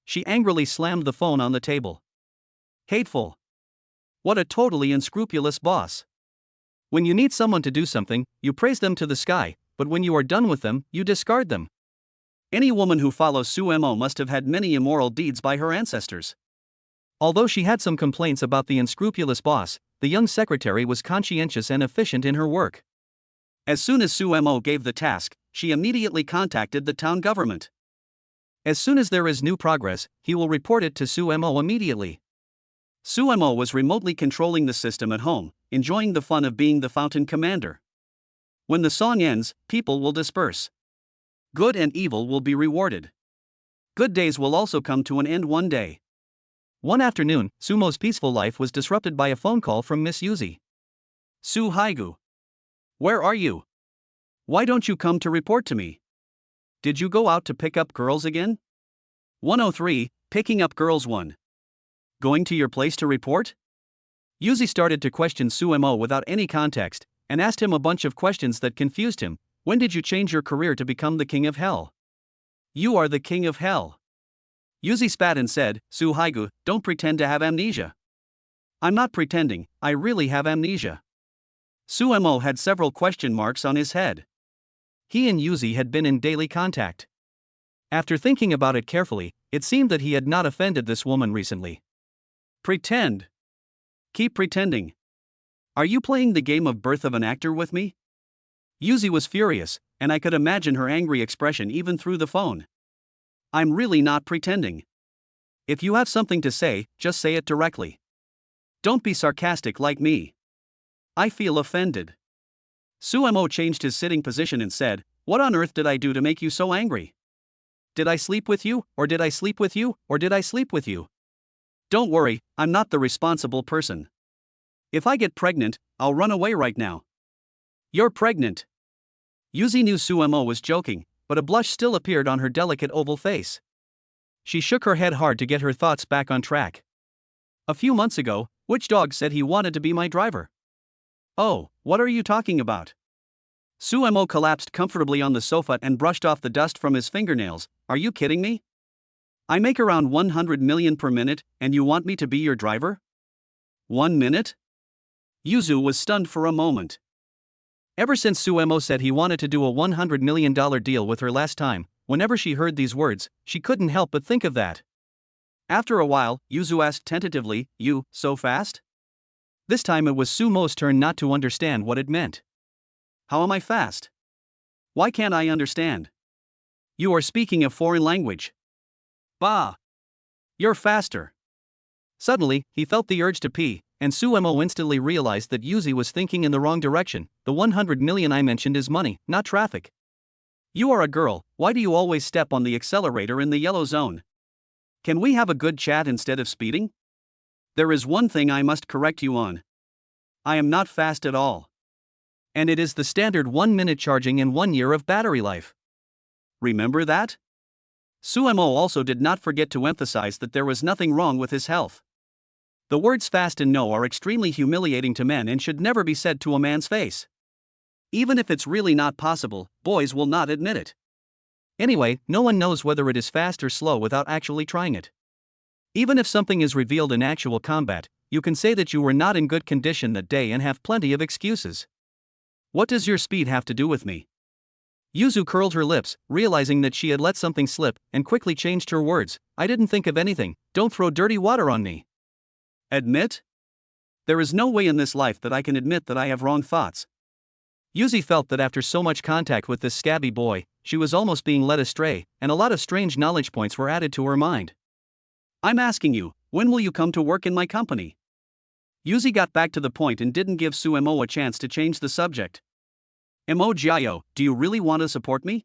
She angrily slammed the phone on the table. Hateful. What a totally unscrupulous boss. When you need someone to do something, you praise them to the sky, but when you are done with them, you discard them. Any woman who follows Suemo must have had many immoral deeds by her ancestors. Although she had some complaints about the unscrupulous boss, the young secretary was conscientious and efficient in her work. As soon as Suemo gave the task, she immediately contacted the town government. As soon as there is new progress, he will report it to Suemo immediately. Suemo was remotely controlling the system at home, enjoying the fun of being the fountain commander. When the song ends, people will disperse. Good and evil will be rewarded. Good days will also come to an end one day. One afternoon, Sumo's peaceful life was disrupted by a phone call from Miss Yuzi. Su Haigu. Where are you? Why don't you come to report to me? Did you go out to pick up girls again? 103, picking up girls 1. Going to your place to report? Yuzi started to question Suemo without any context, and asked him a bunch of questions that confused him. When did you change your career to become the king of hell? You are the king of hell. Yuzi spat and said, Su Haigu, don't pretend to have amnesia. I'm not pretending, I really have amnesia. Suemo had several question marks on his head. He and Yuzi had been in daily contact. After thinking about it carefully, it seemed that he had not offended this woman recently. Pretend. Keep pretending. Are you playing the game of birth of an actor with me? Yuzi was furious, and I could imagine her angry expression even through the phone. I'm really not pretending. If you have something to say, just say it directly. Don't be sarcastic like me. I feel offended. Suemo changed his sitting position and said, What on earth did I do to make you so angry? Did I sleep with you, or did I sleep with you, or did I sleep with you? Don't worry, I'm not the responsible person. If I get pregnant, I'll run away right now. You're pregnant. Yuzi knew Suemo was joking, but a blush still appeared on her delicate oval face. She shook her head hard to get her thoughts back on track. A few months ago, which dog said he wanted to be my driver? Oh, what are you talking about? Suemo collapsed comfortably on the sofa and brushed off the dust from his fingernails. Are you kidding me? I make around 100 million per minute, and you want me to be your driver? 1 minute? Yuzu was stunned for a moment. Ever since Suemo said he wanted to do a $100 million deal with her last time, whenever she heard these words, she couldn't help but think of that. After a while, Yuzu asked tentatively, You, so fast? This time it was Sumo's turn not to understand what it meant. How am I fast? Why can't I understand? You are speaking a foreign language. Bah! You're faster. Suddenly, he felt the urge to pee, and Suemo instantly realized that Yuzi was thinking in the wrong direction. The 100 million I mentioned is money, not traffic. You are a girl, why do you always step on the accelerator in the yellow zone? Can we have a good chat instead of speeding? There is one thing I must correct you on. I am not fast at all. And it is the standard 1 minute charging and 1 year of battery life. Remember that? Suemo also did not forget to emphasize that there was nothing wrong with his health. The words fast and no are extremely humiliating to men and should never be said to a man's face. Even if it's really not possible, boys will not admit it. Anyway, no one knows whether it is fast or slow without actually trying it. Even if something is revealed in actual combat, you can say that you were not in good condition that day and have plenty of excuses. What does your speed have to do with me? Yuzu curled her lips, realizing that she had let something slip, and quickly changed her words. I didn't think of anything, don't throw dirty water on me. Admit? There is no way in this life that I can admit that I have wrong thoughts. Yuzi felt that after so much contact with this scabby boy, she was almost being led astray, and a lot of strange knowledge points were added to her mind. I'm asking you, when will you come to work in my company? Yuzi got back to the point and didn't give Suemo a chance to change the subject. Mo Jiao, do you really want to support me?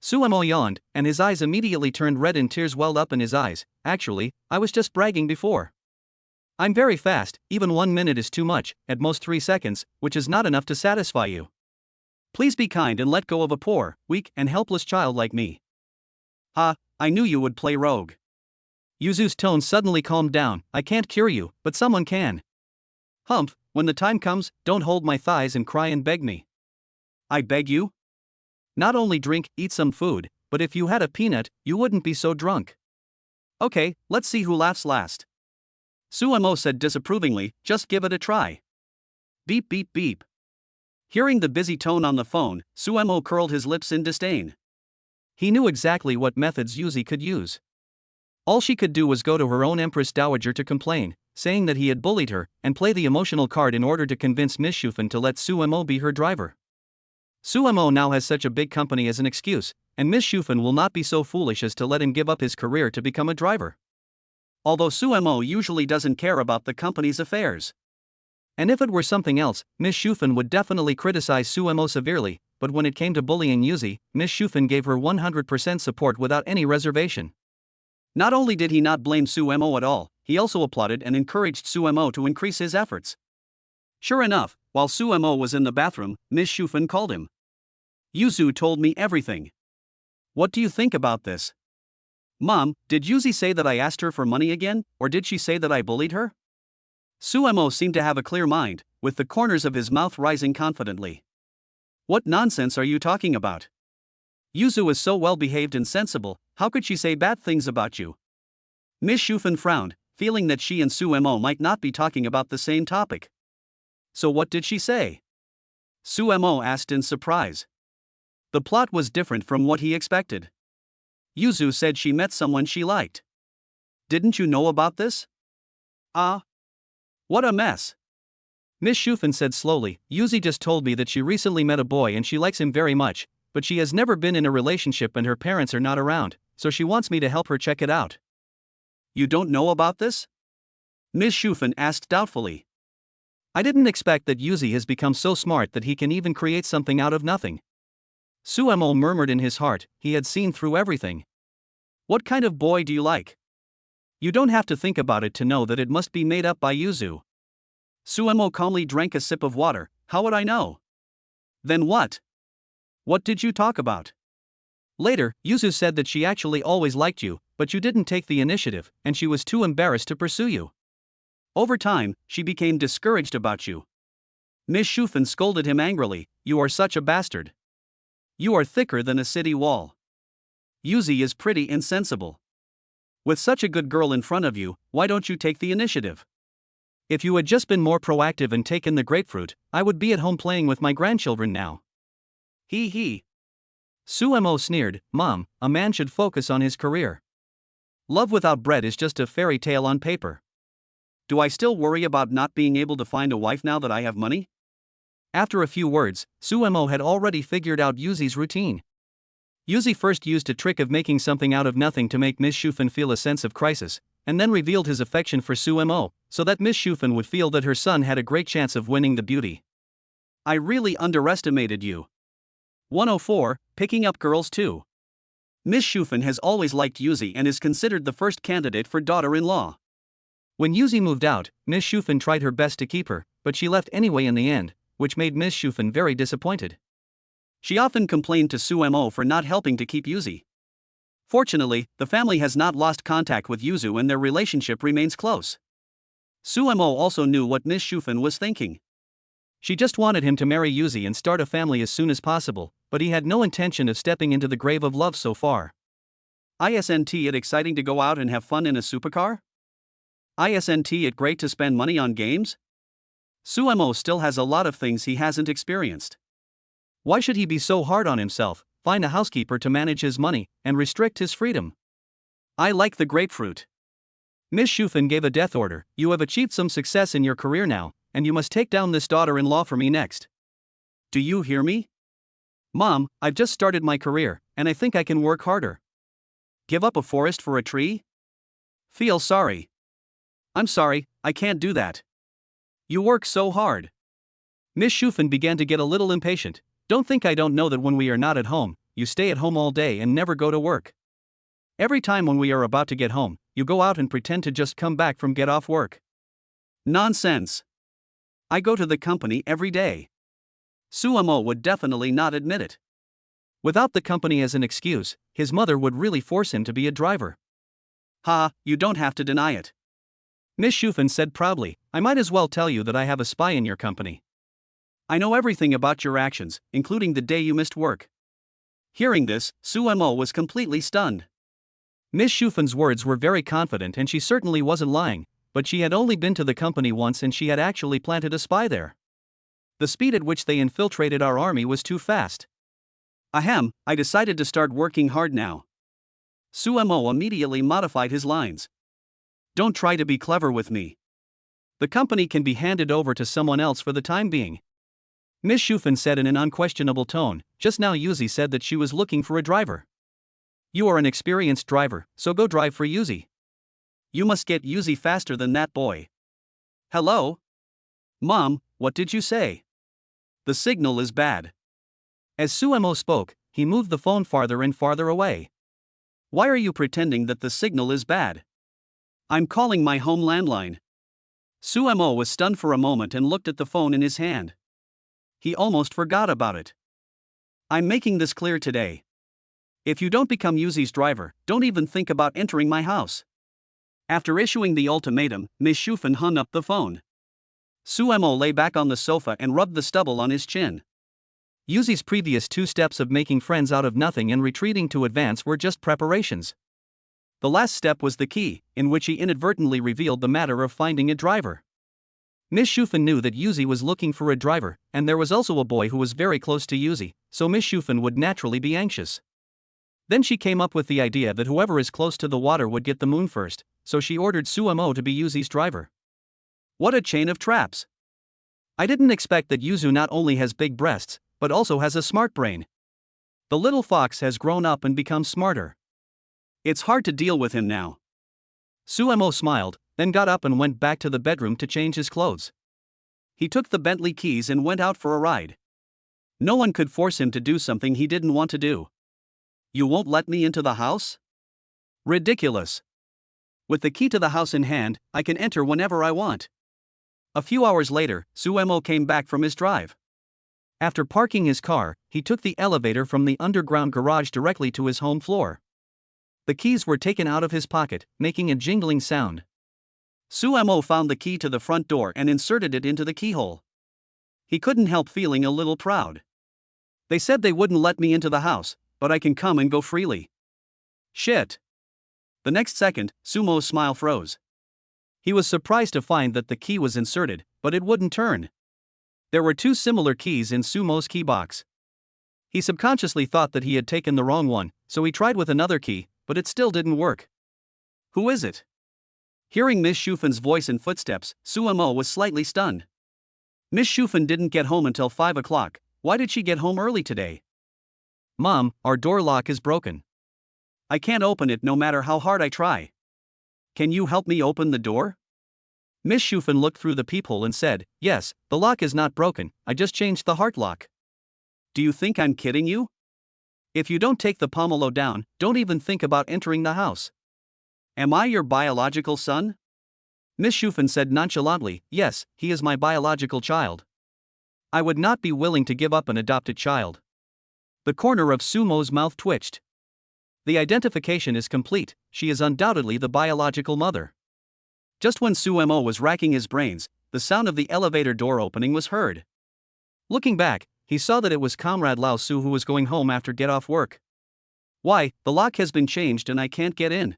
Suemo yawned, and his eyes immediately turned red and tears welled up in his eyes. Actually, I was just bragging before. I'm very fast, even 1 minute is too much, at most 3 seconds, which is not enough to satisfy you. Please be kind and let go of a poor, weak, and helpless child like me. Ha, I knew you would play rogue. Yuzu's tone suddenly calmed down. I can't cure you, but someone can. Humph, when the time comes, don't hold my thighs and cry and beg me. I beg you? Not only drink, eat some food, but if you had a peanut, you wouldn't be so drunk. Okay, let's see who laughs last. Suemo said disapprovingly, just give it a try. Beep beep beep. Hearing the busy tone on the phone, Suemo curled his lips in disdain. He knew exactly what methods Yuzi could use. All she could do was go to her own Empress Dowager to complain, saying that he had bullied her, and play the emotional card in order to convince Miss Shufen to let Suemo be her driver. Suemo now has such a big company as an excuse, and Miss Shufen will not be so foolish as to let him give up his career to become a driver. Although Suemo usually doesn't care about the company's affairs. And if it were something else, Miss Shufen would definitely criticize Suemo severely, but when it came to bullying Yuzi, Miss Shufen gave her 100% support without any reservation. Not only did he not blame Suemo at all, he also applauded and encouraged Suemo to increase his efforts. Sure enough, while Suemo was in the bathroom, Miss Shufen called him. Yuzu told me everything. What do you think about this? Mom, did Yuzi say that I asked her for money again, or did she say that I bullied her? Suemo seemed to have a clear mind, with the corners of his mouth rising confidently. What nonsense are you talking about? Yuzu is so well behaved and sensible, how could she say bad things about you? Miss Shufen frowned, feeling that she and Suemo might not be talking about the same topic. So what did she say? Suemo asked in surprise. The plot was different from what he expected. Yuzu said she met someone she liked. Didn't you know about this? What a mess. Miss Shufen said slowly, Yuzi just told me that she recently met a boy and she likes him very much, but she has never been in a relationship and her parents are not around, so she wants me to help her check it out. You don't know about this? Miss Shufen asked doubtfully. I didn't expect that Yuzi has become so smart that he can even create something out of nothing. Suemo murmured in his heart, he had seen through everything. What kind of boy do you like? You don't have to think about it to know that it must be made up by Yuzu. Suemo calmly drank a sip of water. How would I know? Then what? What did you talk about? Later, Yuzu said that she actually always liked you, but you didn't take the initiative, and she was too embarrassed to pursue you. Over time, she became discouraged about you. Miss Shufen scolded him angrily, you are such a bastard. You are thicker than a city wall. Yuzi is pretty insensible. With such a good girl in front of you, why don't you take the initiative? If you had just been more proactive and taken the grapefruit, I would be at home playing with my grandchildren now. He. Suemo sneered, Mom, a man should focus on his career. Love without bread is just a fairy tale on paper. Do I still worry about not being able to find a wife now that I have money? After a few words, Suemo had already figured out Yuzi's routine. Yuzi first used a trick of making something out of nothing to make Miss Shufen feel a sense of crisis, and then revealed his affection for Suemo, so that Miss Shufen would feel that her son had a great chance of winning the beauty. I really underestimated you. 104, picking up girls too. Miss Shufen has always liked Yuzi and is considered the first candidate for daughter-in-law. When Yuzi moved out, Miss Shufen tried her best to keep her, but she left anyway in the end, which made Miss Shufen very disappointed. She often complained to Suemo for not helping to keep Yuzi. Fortunately, the family has not lost contact with Yuzu and their relationship remains close. Suemo also knew what Miss Shufen was thinking. She just wanted him to marry Yuzi and start a family as soon as possible, but he had no intention of stepping into the grave of love so far. Isn't it exciting to go out and have fun in a supercar? Isn't it great to spend money on games? Suemo still has a lot of things he hasn't experienced. Why should he be so hard on himself, find a housekeeper to manage his money, and restrict his freedom? I like the grapefruit. Miss Shufen gave a death order, you have achieved some success in your career now, and you must take down this daughter-in-law for me next. Do you hear me? Mom, I've just started my career, and I think I can work harder. Give up a forest for a tree? Feel sorry. I'm sorry, I can't do that. You work so hard. Miss Shufen began to get a little impatient. Don't think I don't know that when we are not at home, you stay at home all day and never go to work. Every time when we are about to get home, you go out and pretend to just come back from get off work. Nonsense. I go to the company every day. Suemo would definitely not admit it. Without the company as an excuse, his mother would really force him to be a driver. Ha, you don't have to deny it. Miss Shufan said proudly, I might as well tell you that I have a spy in your company. I know everything about your actions, including the day you missed work. Hearing this, Sumo was completely stunned. Miss Shufan's words were very confident and she certainly wasn't lying, but she had only been to the company once and she had actually planted a spy there. The speed at which they infiltrated our army was too fast. Ahem, I decided to start working hard now. Sumo immediately modified his lines. Don't try to be clever with me. The company can be handed over to someone else for the time being. Miss Shufan said in an unquestionable tone. Just now Yuzi said that she was looking for a driver. You are an experienced driver, so go drive for Yuzi. You must get Yuzi faster than that boy. Hello? Mom, what did you say? The signal is bad. As Sumo spoke, he moved the phone farther and farther away. Why are you pretending that the signal is bad? I'm calling my home landline. Sumo was stunned for a moment and looked at the phone in his hand. He almost forgot about it. I'm making this clear today. If you don't become Yuzi's driver, don't even think about entering my house. After issuing the ultimatum, Miss Shufan hung up the phone. Sumo lay back on the sofa and rubbed the stubble on his chin. Yuzi's previous 2 steps of making friends out of nothing and retreating to advance were just preparations. The last step was the key, in which he inadvertently revealed the matter of finding a driver. Miss Shufan knew that Yuzi was looking for a driver, and there was also a boy who was very close to Yuzi, so Miss Shufan would naturally be anxious. Then she came up with the idea that whoever is close to the water would get the moon first, so she ordered Sumo to be Yuzi's driver. What a chain of traps! I didn't expect that Yuzu not only has big breasts, but also has a smart brain. The little fox has grown up and become smarter. It's hard to deal with him now. Sumo smiled, then got up and went back to the bedroom to change his clothes. He took the Bentley keys and went out for a ride. No one could force him to do something he didn't want to do. You won't let me into the house? Ridiculous. With the key to the house in hand, I can enter whenever I want. A few hours later, Sumo came back from his drive. After parking his car, he took the elevator from the underground garage directly to his home floor. The keys were taken out of his pocket, making a jingling sound. Sumo found the key to the front door and inserted it into the keyhole. He couldn't help feeling a little proud. They said they wouldn't let me into the house, but I can come and go freely. Shit. The next second, Sumo's smile froze. He was surprised to find that the key was inserted, but it wouldn't turn. There were 2 similar keys in Sumo's key box. He subconsciously thought that he had taken the wrong one, so he tried with another key, but it still didn't work. Who is it? Hearing Miss Shufan's voice and footsteps, Sumo was slightly stunned. Miss Shufan didn't get home until 5 o'clock. Why did she get home early today? Mom, our door lock is broken. I can't open it no matter how hard I try. Can you help me open the door? Miss Shufan looked through the peephole and said, Yes, the lock is not broken, I just changed the heart lock. Do you think I'm kidding you? If you don't take the pomelo down, don't even think about entering the house. Am I your biological son? Miss Shufan said nonchalantly, Yes, he is my biological child. I would not be willing to give up an adopted child. The corner of Sumo's mouth twitched. The identification is complete, she is undoubtedly the biological mother. Just when Sumo was racking his brains, the sound of the elevator door opening was heard. Looking back, he saw that it was Comrade Lao Su who was going home after get-off work. Why, the lock has been changed and I can't get in.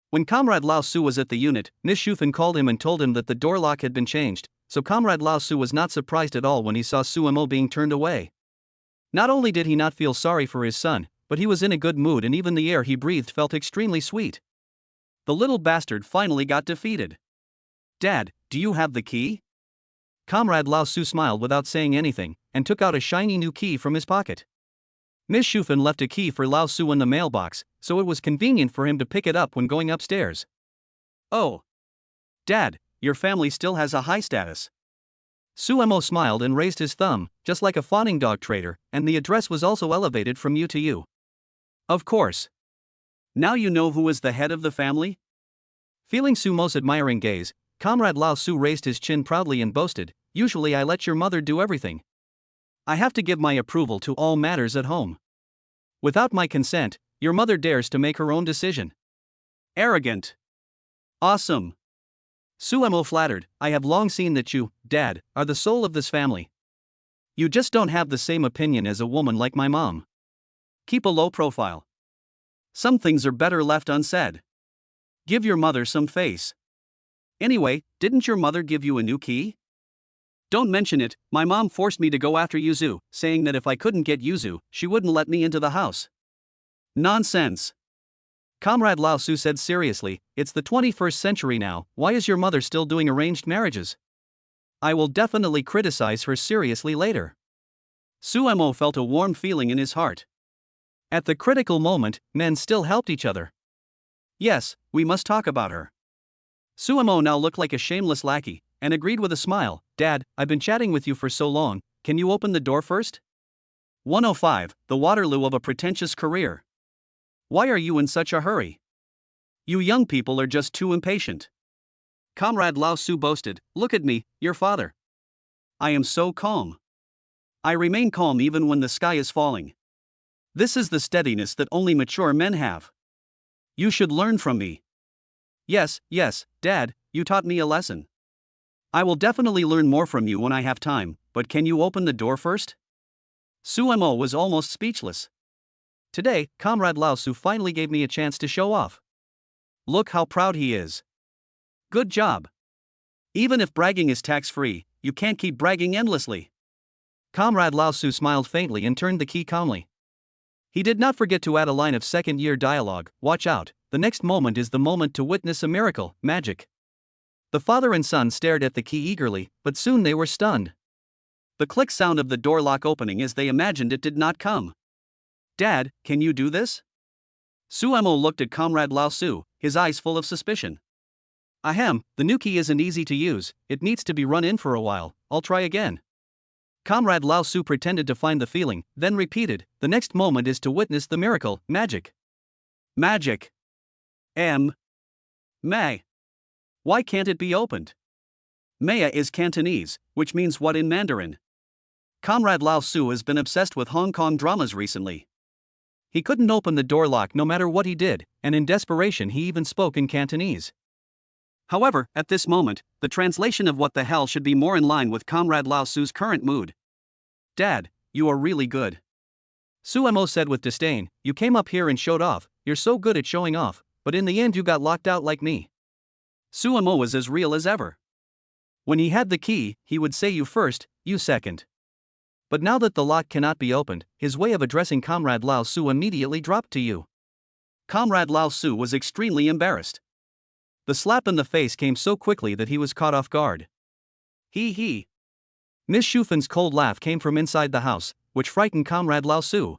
When Comrade Lao Su was at the unit, Miss Shufan called him and told him that the door lock had been changed, so Comrade Lao Su was not surprised at all when he saw Sumo being turned away. Not only did he not feel sorry for his son, but he was in a good mood and even the air he breathed felt extremely sweet. The little bastard finally got defeated. Dad, do you have the key? Comrade Lao Su smiled without saying anything, and took out a shiny new key from his pocket. Miss Shufan left a key for Lao Su in the mailbox, so it was convenient for him to pick it up when going upstairs. Oh. Dad, your family still has a high status. Sumo smiled and raised his thumb, just like a fawning dog trader, and the address was also elevated from you to you. Of course. Now you know who is the head of the family? Feeling Sumo's admiring gaze, Comrade Lao Su raised his chin proudly and boasted, Usually I let your mother do everything. I have to give my approval to all matters at home. Without my consent, your mother dares to make her own decision. Arrogant. Awesome. Suemo flattered, I have long seen that you, Dad, are the soul of this family. You just don't have the same opinion as a woman like my mom. Keep a low profile. Some things are better left unsaid. Give your mother some face. Anyway, didn't your mother give you a new key? Don't mention it, my mom forced me to go after Yuzu, saying that if I couldn't get Yuzu, she wouldn't let me into the house. Nonsense. Comrade Lao Su said seriously, it's the 21st century now, why is your mother still doing arranged marriages? I will definitely criticize her seriously later. Suemo felt a warm feeling in his heart. At the critical moment, men still helped each other. Yes, we must talk about her. Suemo now looked like a shameless lackey, and agreed with a smile, Dad, I've been chatting with you for so long, can you open the door first? 105, the Waterloo of a pretentious career. Why are you in such a hurry? You young people are just too impatient. Comrade Lao Su boasted, look at me, your father. I am so calm. I remain calm even when the sky is falling. This is the steadiness that only mature men have. You should learn from me. Yes, Dad, you taught me a lesson. I will definitely learn more from you when I have time, but can you open the door first? Suemo was almost speechless. Today, Comrade Lao Su finally gave me a chance to show off. Look how proud he is. Good job. Even if bragging is tax-free, you can't keep bragging endlessly. Comrade Lao Su smiled faintly and turned the key calmly. He did not forget to add a line of second-year dialogue, watch out, the next moment is the moment to witness a miracle, magic. The father and son stared at the key eagerly, but soon they were stunned. The click sound of the door lock opening as they imagined it did not come. Dad, can you do this? Suemo looked at Comrade Lao Su, his eyes full of suspicion. Ahem, the new key isn't easy to use, it needs to be run in for a while, I'll try again. Comrade Lao Su pretended to find the feeling, then repeated, the next moment is to witness the miracle, magic. Magic. May. Why can't it be opened? Maya is Cantonese, which means what in Mandarin? Comrade Lao Su has been obsessed with Hong Kong dramas recently. He couldn't open the door lock no matter what he did, and in desperation he even spoke in Cantonese. However, at this moment, the translation of what the hell should be more in line with Comrade Lao Su's current mood. Dad, you are really good. Suemo said with disdain, you came up here and showed off, you're so good at showing off, but in the end you got locked out like me. Suemo was as real as ever. When he had the key, he would say you first, you second. But now that the lock cannot be opened, his way of addressing Comrade Lao Su immediately dropped to you. Comrade Lao Su was extremely embarrassed. The slap in the face came so quickly that he was caught off guard. He. Miss Shufan's cold laugh came from inside the house, which frightened Comrade Lao Su.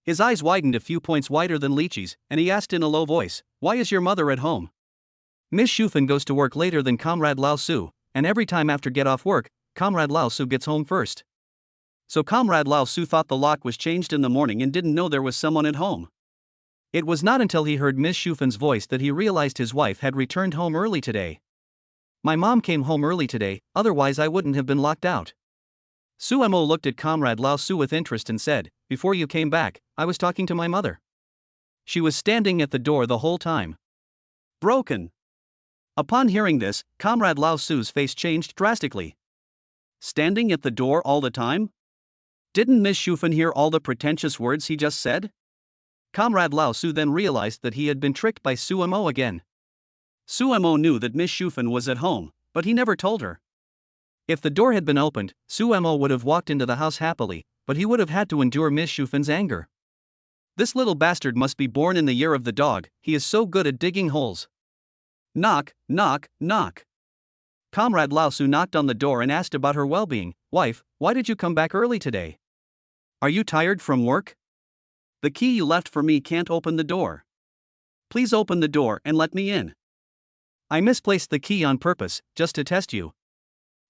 His eyes widened a few points wider than Lychee's, and he asked in a low voice, why is your mother at home? Miss Shufan goes to work later than Comrade Lao Su, and every time after get off work, Comrade Lao Su gets home first. So Comrade Lao Su thought the lock was changed in the morning and didn't know there was someone at home. It was not until he heard Miss Shufan's voice that he realized his wife had returned home early today. My mom came home early today, otherwise I wouldn't have been locked out. Suemo looked at Comrade Lao Su with interest and said, before you came back, I was talking to my mother. She was standing at the door the whole time. Broken. Upon hearing this, Comrade Lao Su's face changed drastically. Standing at the door all the time? Didn't Miss Shufan hear all the pretentious words he just said? Comrade Lao Su then realized that he had been tricked by Suemo again. Suemo knew that Miss Shufan was at home, but he never told her. If the door had been opened, Suemo would have walked into the house happily, but he would have had to endure Miss Shufan's anger. This little bastard must be born in the year of the dog, he is so good at digging holes. Knock, knock, knock. Comrade Lao Su knocked on the door and asked about her well-being. Wife, why did you come back early today? Are you tired from work? The key you left for me can't open the door. Please open the door and let me in. I misplaced the key on purpose, just to test you.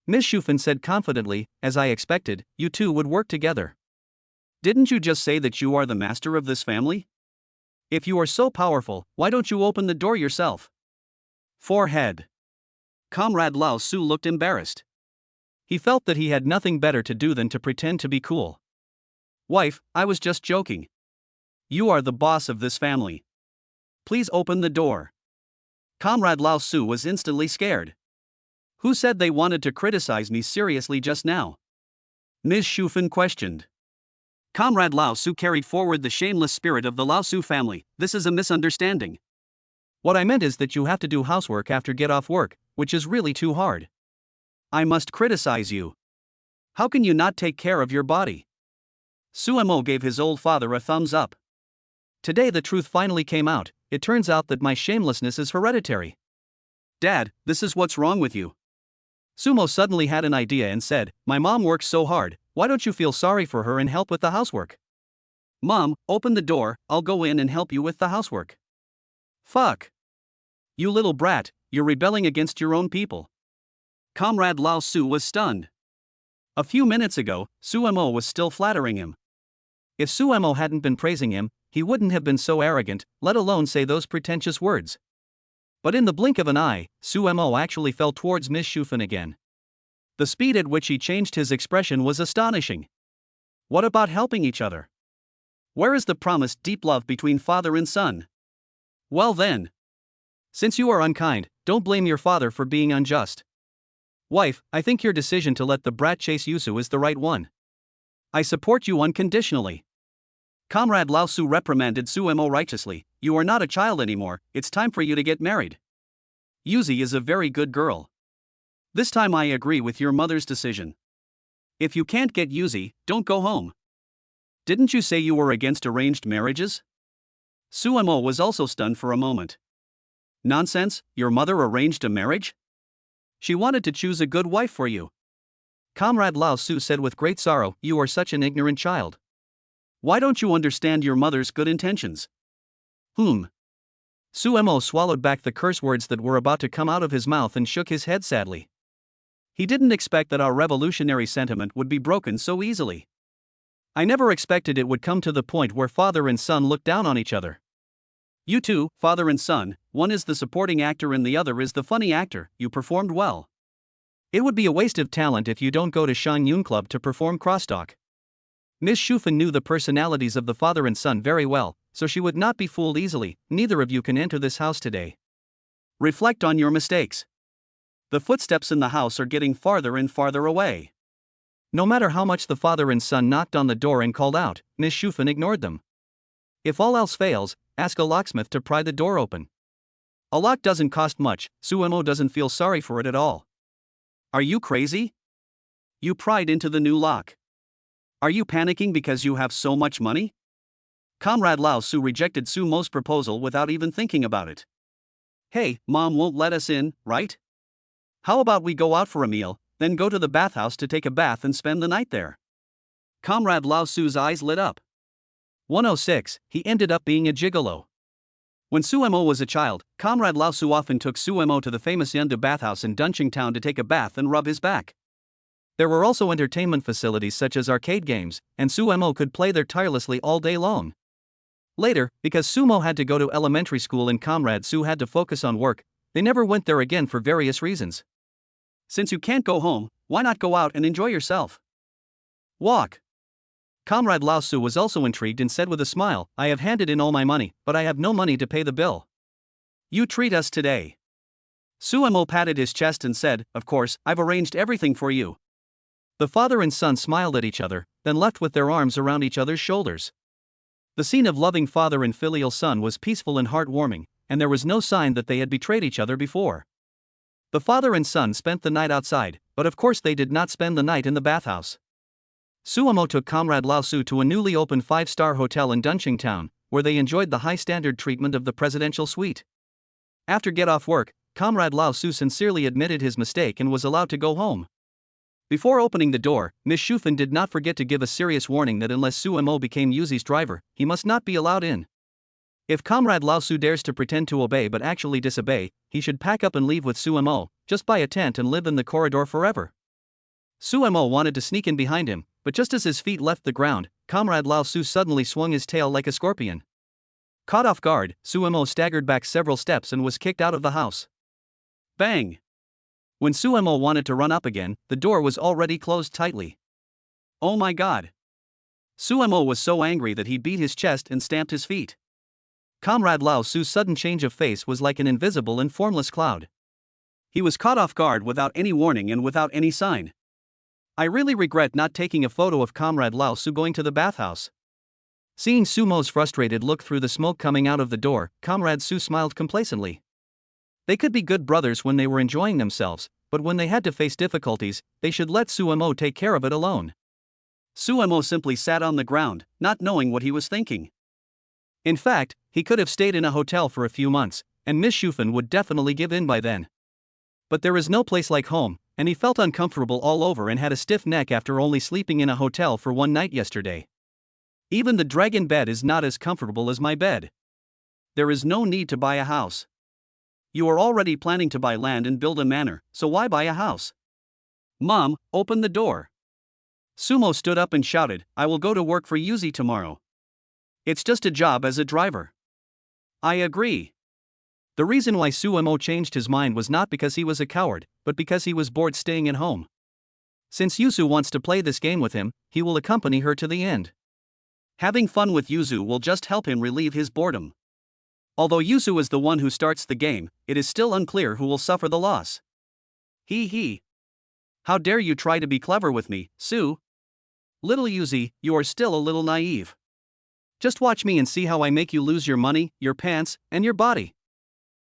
Miss Shufan said confidently, as I expected, you two would work together. Didn't you just say that you are the master of this family? If you are so powerful, why don't you open the door yourself? Forehead. Comrade Lao Su looked embarrassed. He felt that he had nothing better to do than to pretend to be cool. Wife, I was just joking. You are the boss of this family. Please open the door. Comrade Lao Su was instantly scared. Who said they wanted to criticize me seriously just now? Ms. Shufan questioned. Comrade Lao Su carried forward the shameless spirit of the Lao Su family. This is a misunderstanding. What I meant is that you have to do housework after get off work, which is really too hard. I must criticize you. How can you not take care of your body? Suemo gave his old father a thumbs up. Today the truth finally came out. It turns out that my shamelessness is hereditary. Dad, this is what's wrong with you. Sumo suddenly had an idea and said, my mom works so hard, why don't you feel sorry for her and help with the housework? Mom, open the door, I'll go in and help you with the housework. Fuck. You little brat, you're rebelling against your own people. Comrade Lao Su was stunned. A few minutes ago, Suemo was still flattering him. If Suemo hadn't been praising him, he wouldn't have been so arrogant, let alone say those pretentious words. But in the blink of an eye, Suemo actually fell towards Miss Shufan again. The speed at which he changed his expression was astonishing. What about helping each other? Where is the promised deep love between father and son? Well then. Since you are unkind, don't blame your father for being unjust. Wife, I think your decision to let the brat chase Yusu is the right one. I support you unconditionally. Comrade Lao Su reprimanded Suemo righteously. You are not a child anymore, it's time for you to get married. Yuzi is a very good girl. This time I agree with your mother's decision. If you can't get Yuzi, don't go home. Didn't you say you were against arranged marriages? Suemo was also stunned for a moment. Nonsense, your mother arranged a marriage? She wanted to choose a good wife for you. Comrade Lao Su said with great sorrow, you are such an ignorant child. Why don't you understand your mother's good intentions? Suemo swallowed back the curse words that were about to come out of his mouth and shook his head sadly. He didn't expect that our revolutionary sentiment would be broken so easily. I never expected it would come to the point where father and son look down on each other. You two, father and son, one is the supporting actor and the other is the funny actor, you performed well. It would be a waste of talent if you don't go to Shang Yun Club to perform crosstalk. Miss Shufan knew the personalities of the father and son very well, so she would not be fooled easily. Neither of you can enter this house today. Reflect on your mistakes. The footsteps in the house are getting farther and farther away. No matter how much the father and son knocked on the door and called out, Miss Shufan ignored them. If all else fails, ask a locksmith to pry the door open. A lock doesn't cost much, Suemo doesn't feel sorry for it at all. Are you crazy? You pried into the new lock. Are you panicking because you have so much money? Comrade Lao Su rejected Sumo's proposal without even thinking about it. Hey, Mom won't let us in, right? How about we go out for a meal, then go to the bathhouse to take a bath and spend the night there? Comrade Lao Su's eyes lit up. 106, he ended up being a gigolo. When Suemo was a child, Comrade Lao Su often took Suemo to the famous Yundu bathhouse in Dunching Town to take a bath and rub his back. There were also entertainment facilities such as arcade games, and Suemo could play there tirelessly all day long. Later, because Sumo had to go to elementary school and Comrade Su had to focus on work, they never went there again for various reasons. Since you can't go home, why not go out and enjoy yourself? Walk. Comrade Lao Su was also intrigued and said with a smile, I have handed in all my money, but I have no money to pay the bill. You treat us today. Suemo patted his chest and said, of course, I've arranged everything for you. The father and son smiled at each other, then left with their arms around each other's shoulders. The scene of loving father and filial son was peaceful and heartwarming, and there was no sign that they had betrayed each other before. The father and son spent the night outside, but of course they did not spend the night in the bathhouse. Suemo took Comrade Lao Su to a newly opened 5-star hotel in Dunching Town, where they enjoyed the high-standard treatment of the presidential suite. After get off work, Comrade Lao Su sincerely admitted his mistake and was allowed to go home. Before opening the door, Miss Shufan did not forget to give a serious warning that unless Suemo became Yuzi's driver, he must not be allowed in. If Comrade Lao Su dares to pretend to obey but actually disobey, he should pack up and leave with Suemo, just buy a tent and live in the corridor forever. Suemo wanted to sneak in behind him, but just as his feet left the ground, Comrade Lao Su suddenly swung his tail like a scorpion. Caught off guard, Suemo staggered back several steps and was kicked out of the house. Bang! When Suemo wanted to run up again, the door was already closed tightly. Oh my god! Suemo was so angry that he beat his chest and stamped his feet. Comrade Lao Su's sudden change of face was like an invisible and formless cloud. He was caught off guard without any warning and without any sign. I really regret not taking a photo of Comrade Lao Su going to the bathhouse. Seeing Sumo's frustrated look through the smoke coming out of the door, Comrade Su smiled complacently. They could be good brothers when they were enjoying themselves, but when they had to face difficulties, they should let Sumo take care of it alone. Sumo simply sat on the ground, not knowing what he was thinking. In fact, he could have stayed in a hotel for a few months, and Miss Shufan would definitely give in by then. But there is no place like home, and he felt uncomfortable all over and had a stiff neck after only sleeping in a hotel for one night yesterday. Even the dragon bed is not as comfortable as my bed. There is no need to buy a house. You are already planning to buy land and build a manor, so why buy a house? Mom, open the door. Sumo stood up and shouted, I will go to work for Yuzi tomorrow. It's just a job as a driver. I agree. The reason why Sumo changed his mind was not because he was a coward, but because he was bored staying at home. Since Yuzu wants to play this game with him, he will accompany her to the end. Having fun with Yuzu will just help him relieve his boredom. Although Yuzu is the one who starts the game, it is still unclear who will suffer the loss. He. How dare you try to be clever with me, Su? Little Yuzi, you are still a little naive. Just watch me and see how I make you lose your money, your pants, and your body.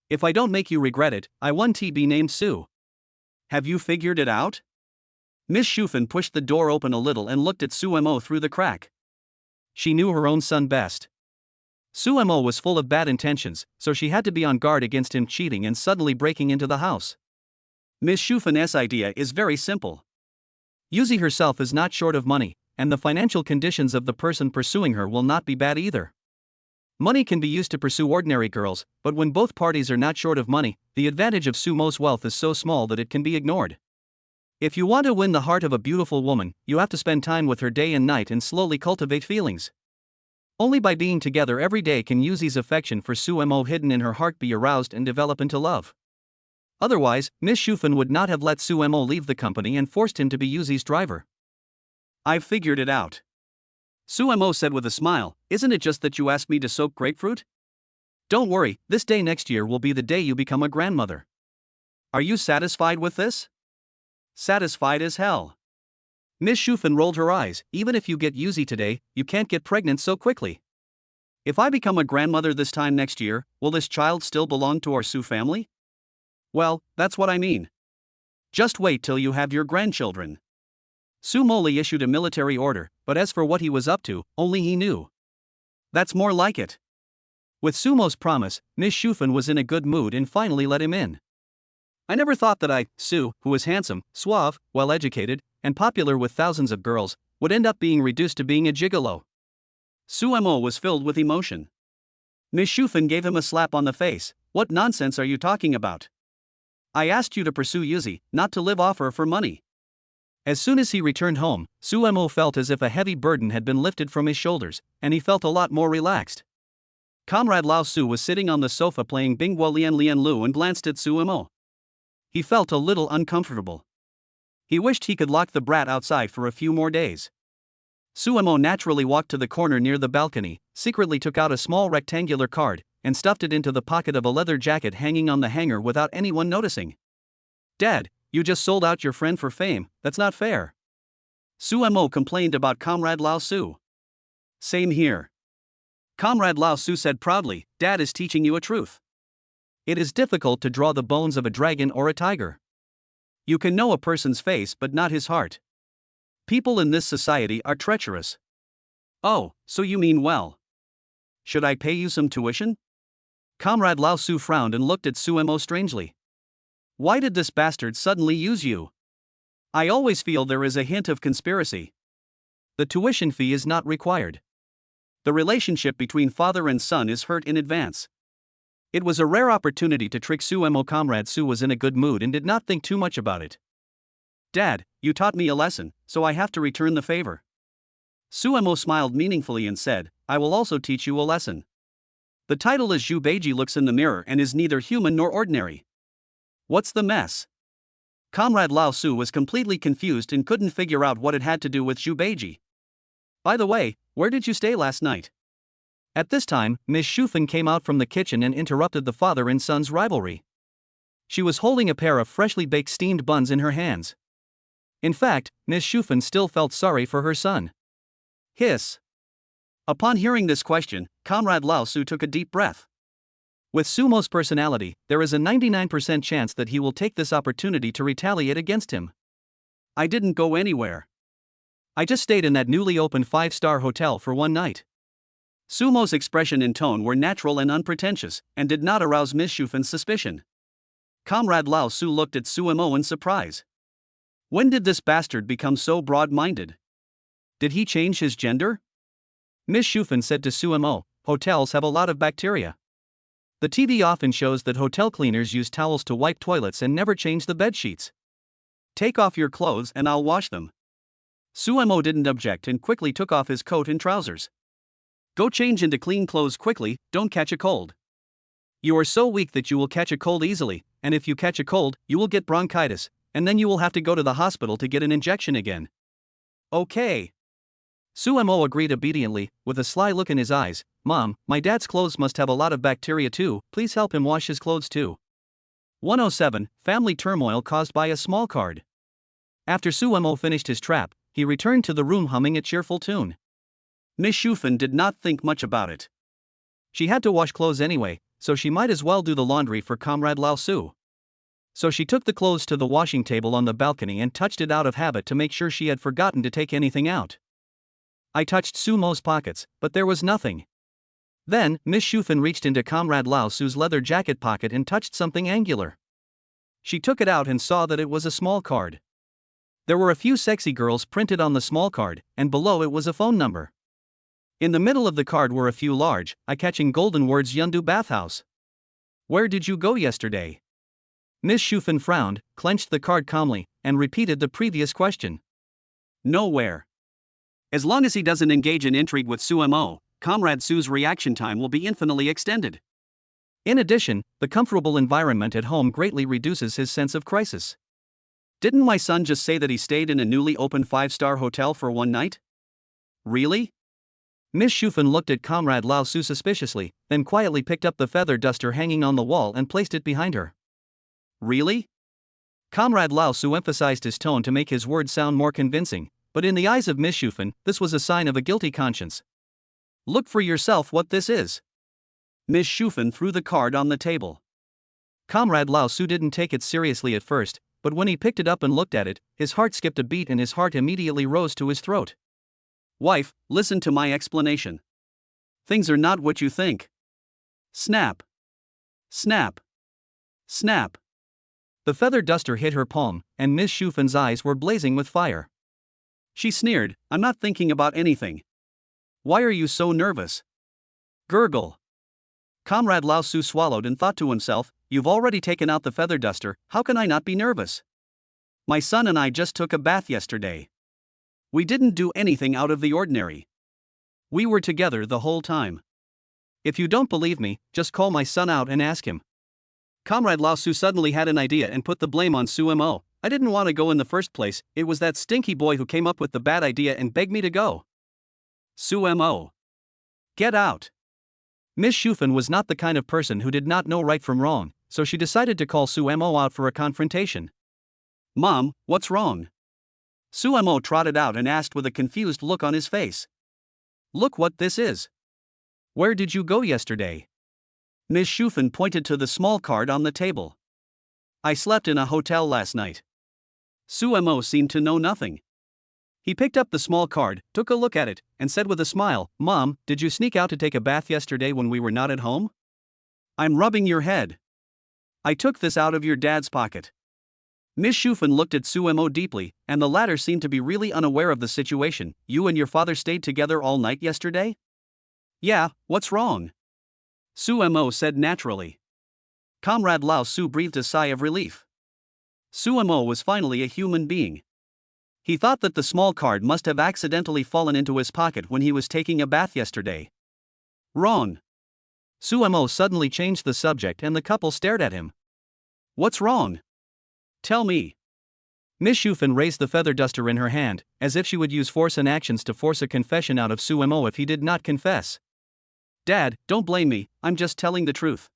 If I don't make you regret it, I won't be named Su. Have you figured it out? Miss Shufan pushed the door open a little and looked at Sumo through the crack. She knew her own son best. Sumo was full of bad intentions, so she had to be on guard against him cheating and suddenly breaking into the house. Miss Shufan's idea is very simple. Yuzi herself is not short of money, and the financial conditions of the person pursuing her will not be bad either. Money can be used to pursue ordinary girls, but when both parties are not short of money, the advantage of Sumo's wealth is so small that it can be ignored. If you want to win the heart of a beautiful woman, you have to spend time with her day and night and slowly cultivate feelings. Only by being together every day can Yuzi's affection for Sumo hidden in her heart be aroused and develop into love. Otherwise, Miss Shufan would not have let Sumo leave the company and forced him to be Yuzi's driver. I've figured it out. Sumo said with a smile, isn't it just that you asked me to soak grapefruit? Don't worry, this day next year will be the day you become a grandmother. Are you satisfied with this? Satisfied as hell. Miss Shufan rolled her eyes, even if you get Yuzi today, you can't get pregnant so quickly. If I become a grandmother this time next year, will this child still belong to our Su family? Well, that's what I mean. Just wait till you have your grandchildren. Su Moli issued a military order, but as for what he was up to, only he knew. That's more like it. With Sumo's promise, Miss Shufan was in a good mood and finally let him in. I never thought that Su, who was handsome, suave, well-educated, and popular with thousands of girls, would end up being reduced to being a gigolo. Sumo was filled with emotion. Miss Shufan gave him a slap on the face. What nonsense are you talking about? I asked you to pursue Yuzi, not to live off her for money. As soon as he returned home, Sumo felt as if a heavy burden had been lifted from his shoulders, and he felt a lot more relaxed. Comrade Lao Su was sitting on the sofa playing Bingguo Lian Lu and glanced at Sumo. He felt a little uncomfortable. He wished he could lock the brat outside for a few more days. Sumo naturally walked to the corner near the balcony, secretly took out a small rectangular card, and stuffed it into the pocket of a leather jacket hanging on the hanger without anyone noticing. Dad, you just sold out your friend for fame, that's not fair. Sumo complained about Comrade Lao Su. Same here. Comrade Lao Su said proudly, Dad is teaching you a truth. It is difficult to draw the bones of a dragon or a tiger. You can know a person's face but not his heart. People in this society are treacherous. Oh, so you mean well. Should I pay you some tuition? Comrade Lao Su frowned and looked at Sumo strangely. Why did this bastard suddenly use you? I always feel there is a hint of conspiracy. The tuition fee is not required. The relationship between father and son is hurt in advance. It was a rare opportunity to trick Sumo. Comrade Su was in a good mood and did not think too much about it. Dad, you taught me a lesson, so I have to return the favor. Sumo smiled meaningfully and said, I will also teach you a lesson. The title is Zhu Beiji looks in the mirror and is neither human nor ordinary. What's the mess? Comrade Lao Su was completely confused and couldn't figure out what it had to do with Zhu Beiji. By the way, where did you stay last night? At this time, Miss Shufan came out from the kitchen and interrupted the father and son's rivalry. She was holding a pair of freshly baked steamed buns in her hands. In fact, Miss Schufen still felt sorry for her son. Hiss. Upon hearing this question, Comrade Lao Su took a deep breath. With Sumo's personality, there is a 99% chance that he will take this opportunity to retaliate against him. I didn't go anywhere. I just stayed in that newly opened 5-star hotel for one night. Sumo's expression and tone were natural and unpretentious, and did not arouse Miss Shufen's suspicion. Comrade Lao Su looked at Sumo in surprise. When did this bastard become so broad-minded? Did he change his gender? Miss Schufen said to Sumo, hotels have a lot of bacteria. The TV often shows that hotel cleaners use towels to wipe toilets and never change the bed sheets. Take off your clothes and I'll wash them. Sumo didn't object and quickly took off his coat and trousers. Go change into clean clothes quickly, don't catch a cold. You are so weak that you will catch a cold easily, and if you catch a cold, you will get bronchitis, and then you will have to go to the hospital to get an injection again. Okay. Sumo agreed obediently, with a sly look in his eyes. Mom, my dad's clothes must have a lot of bacteria too, please help him wash his clothes too. 107. Family turmoil caused by a small card. After Sumo finished his trap, he returned to the room humming a cheerful tune. Miss Schufen did not think much about it. She had to wash clothes anyway, so she might as well do the laundry for Comrade Lao Su. So she took the clothes to the washing table on the balcony and touched it out of habit to make sure she had forgotten to take anything out. I touched Sumo's pockets, but there was nothing. Then, Miss Schufen reached into Comrade Lao Su's leather jacket pocket and touched something angular. She took it out and saw that it was a small card. There were a few sexy girls printed on the small card, and below it was a phone number. In the middle of the card were a few large, eye-catching golden words: Yundu Bathhouse. Where did you go yesterday? Miss Schufen frowned, clenched the card calmly, and repeated the previous question. Nowhere. As long as he doesn't engage in intrigue with Sumo, Comrade Su's reaction time will be infinitely extended. In addition, the comfortable environment at home greatly reduces his sense of crisis. Didn't my son just say that he stayed in a newly opened 5-star hotel for one night? Really? Miss Schufen looked at Comrade Lao Su suspiciously, then quietly picked up the feather duster hanging on the wall and placed it behind her. Really? Comrade Lao Su emphasized his tone to make his words sound more convincing, but in the eyes of Miss Schufen, this was a sign of a guilty conscience. Look for yourself what this is. Miss Schufen threw the card on the table. Comrade Lao Su didn't take it seriously at first, but when he picked it up and looked at it, his heart skipped a beat and his heart immediately rose to his throat. Wife, listen to my explanation. Things are not what you think. Snap. Snap. Snap. The feather duster hit her palm, and Miss Schufen's eyes were blazing with fire. She sneered, I'm not thinking about anything. Why are you so nervous? Gurgle. Comrade Lao Su swallowed and thought to himself, you've already taken out the feather duster, how can I not be nervous? My son and I just took a bath yesterday. We didn't do anything out of the ordinary. We were together the whole time. If you don't believe me, just call my son out and ask him. Comrade Lao Su suddenly had an idea and put the blame on Sumo. I didn't want to go in the first place, it was that stinky boy who came up with the bad idea and begged me to go. Sumo. Get out. Miss Schufen was not the kind of person who did not know right from wrong, so she decided to call Sumo out for a confrontation. Mom, what's wrong? Sumo trotted out and asked with a confused look on his face. Look what this is. Where did you go yesterday? Miss Schufen pointed to the small card on the table. I slept in a hotel last night. Sumo seemed to know nothing. He picked up the small card, took a look at it, and said with a smile, Mom, did you sneak out to take a bath yesterday when we were not at home? I'm rubbing your head. I took this out of your dad's pocket. Miss Schufen looked at Sumo deeply, and the latter seemed to be really unaware of the situation. You and your father stayed together all night yesterday? Yeah, what's wrong? Sumo said naturally. Comrade Lao Su breathed a sigh of relief. Sumo was finally a human being. He thought that the small card must have accidentally fallen into his pocket when he was taking a bath yesterday. Wrong. Sumo suddenly changed the subject and the couple stared at him. What's wrong? Tell me. Miss Schufen raised the feather duster in her hand, as if she would use force and actions to force a confession out of Sumo if he did not confess. Dad, don't blame me, I'm just telling the truth.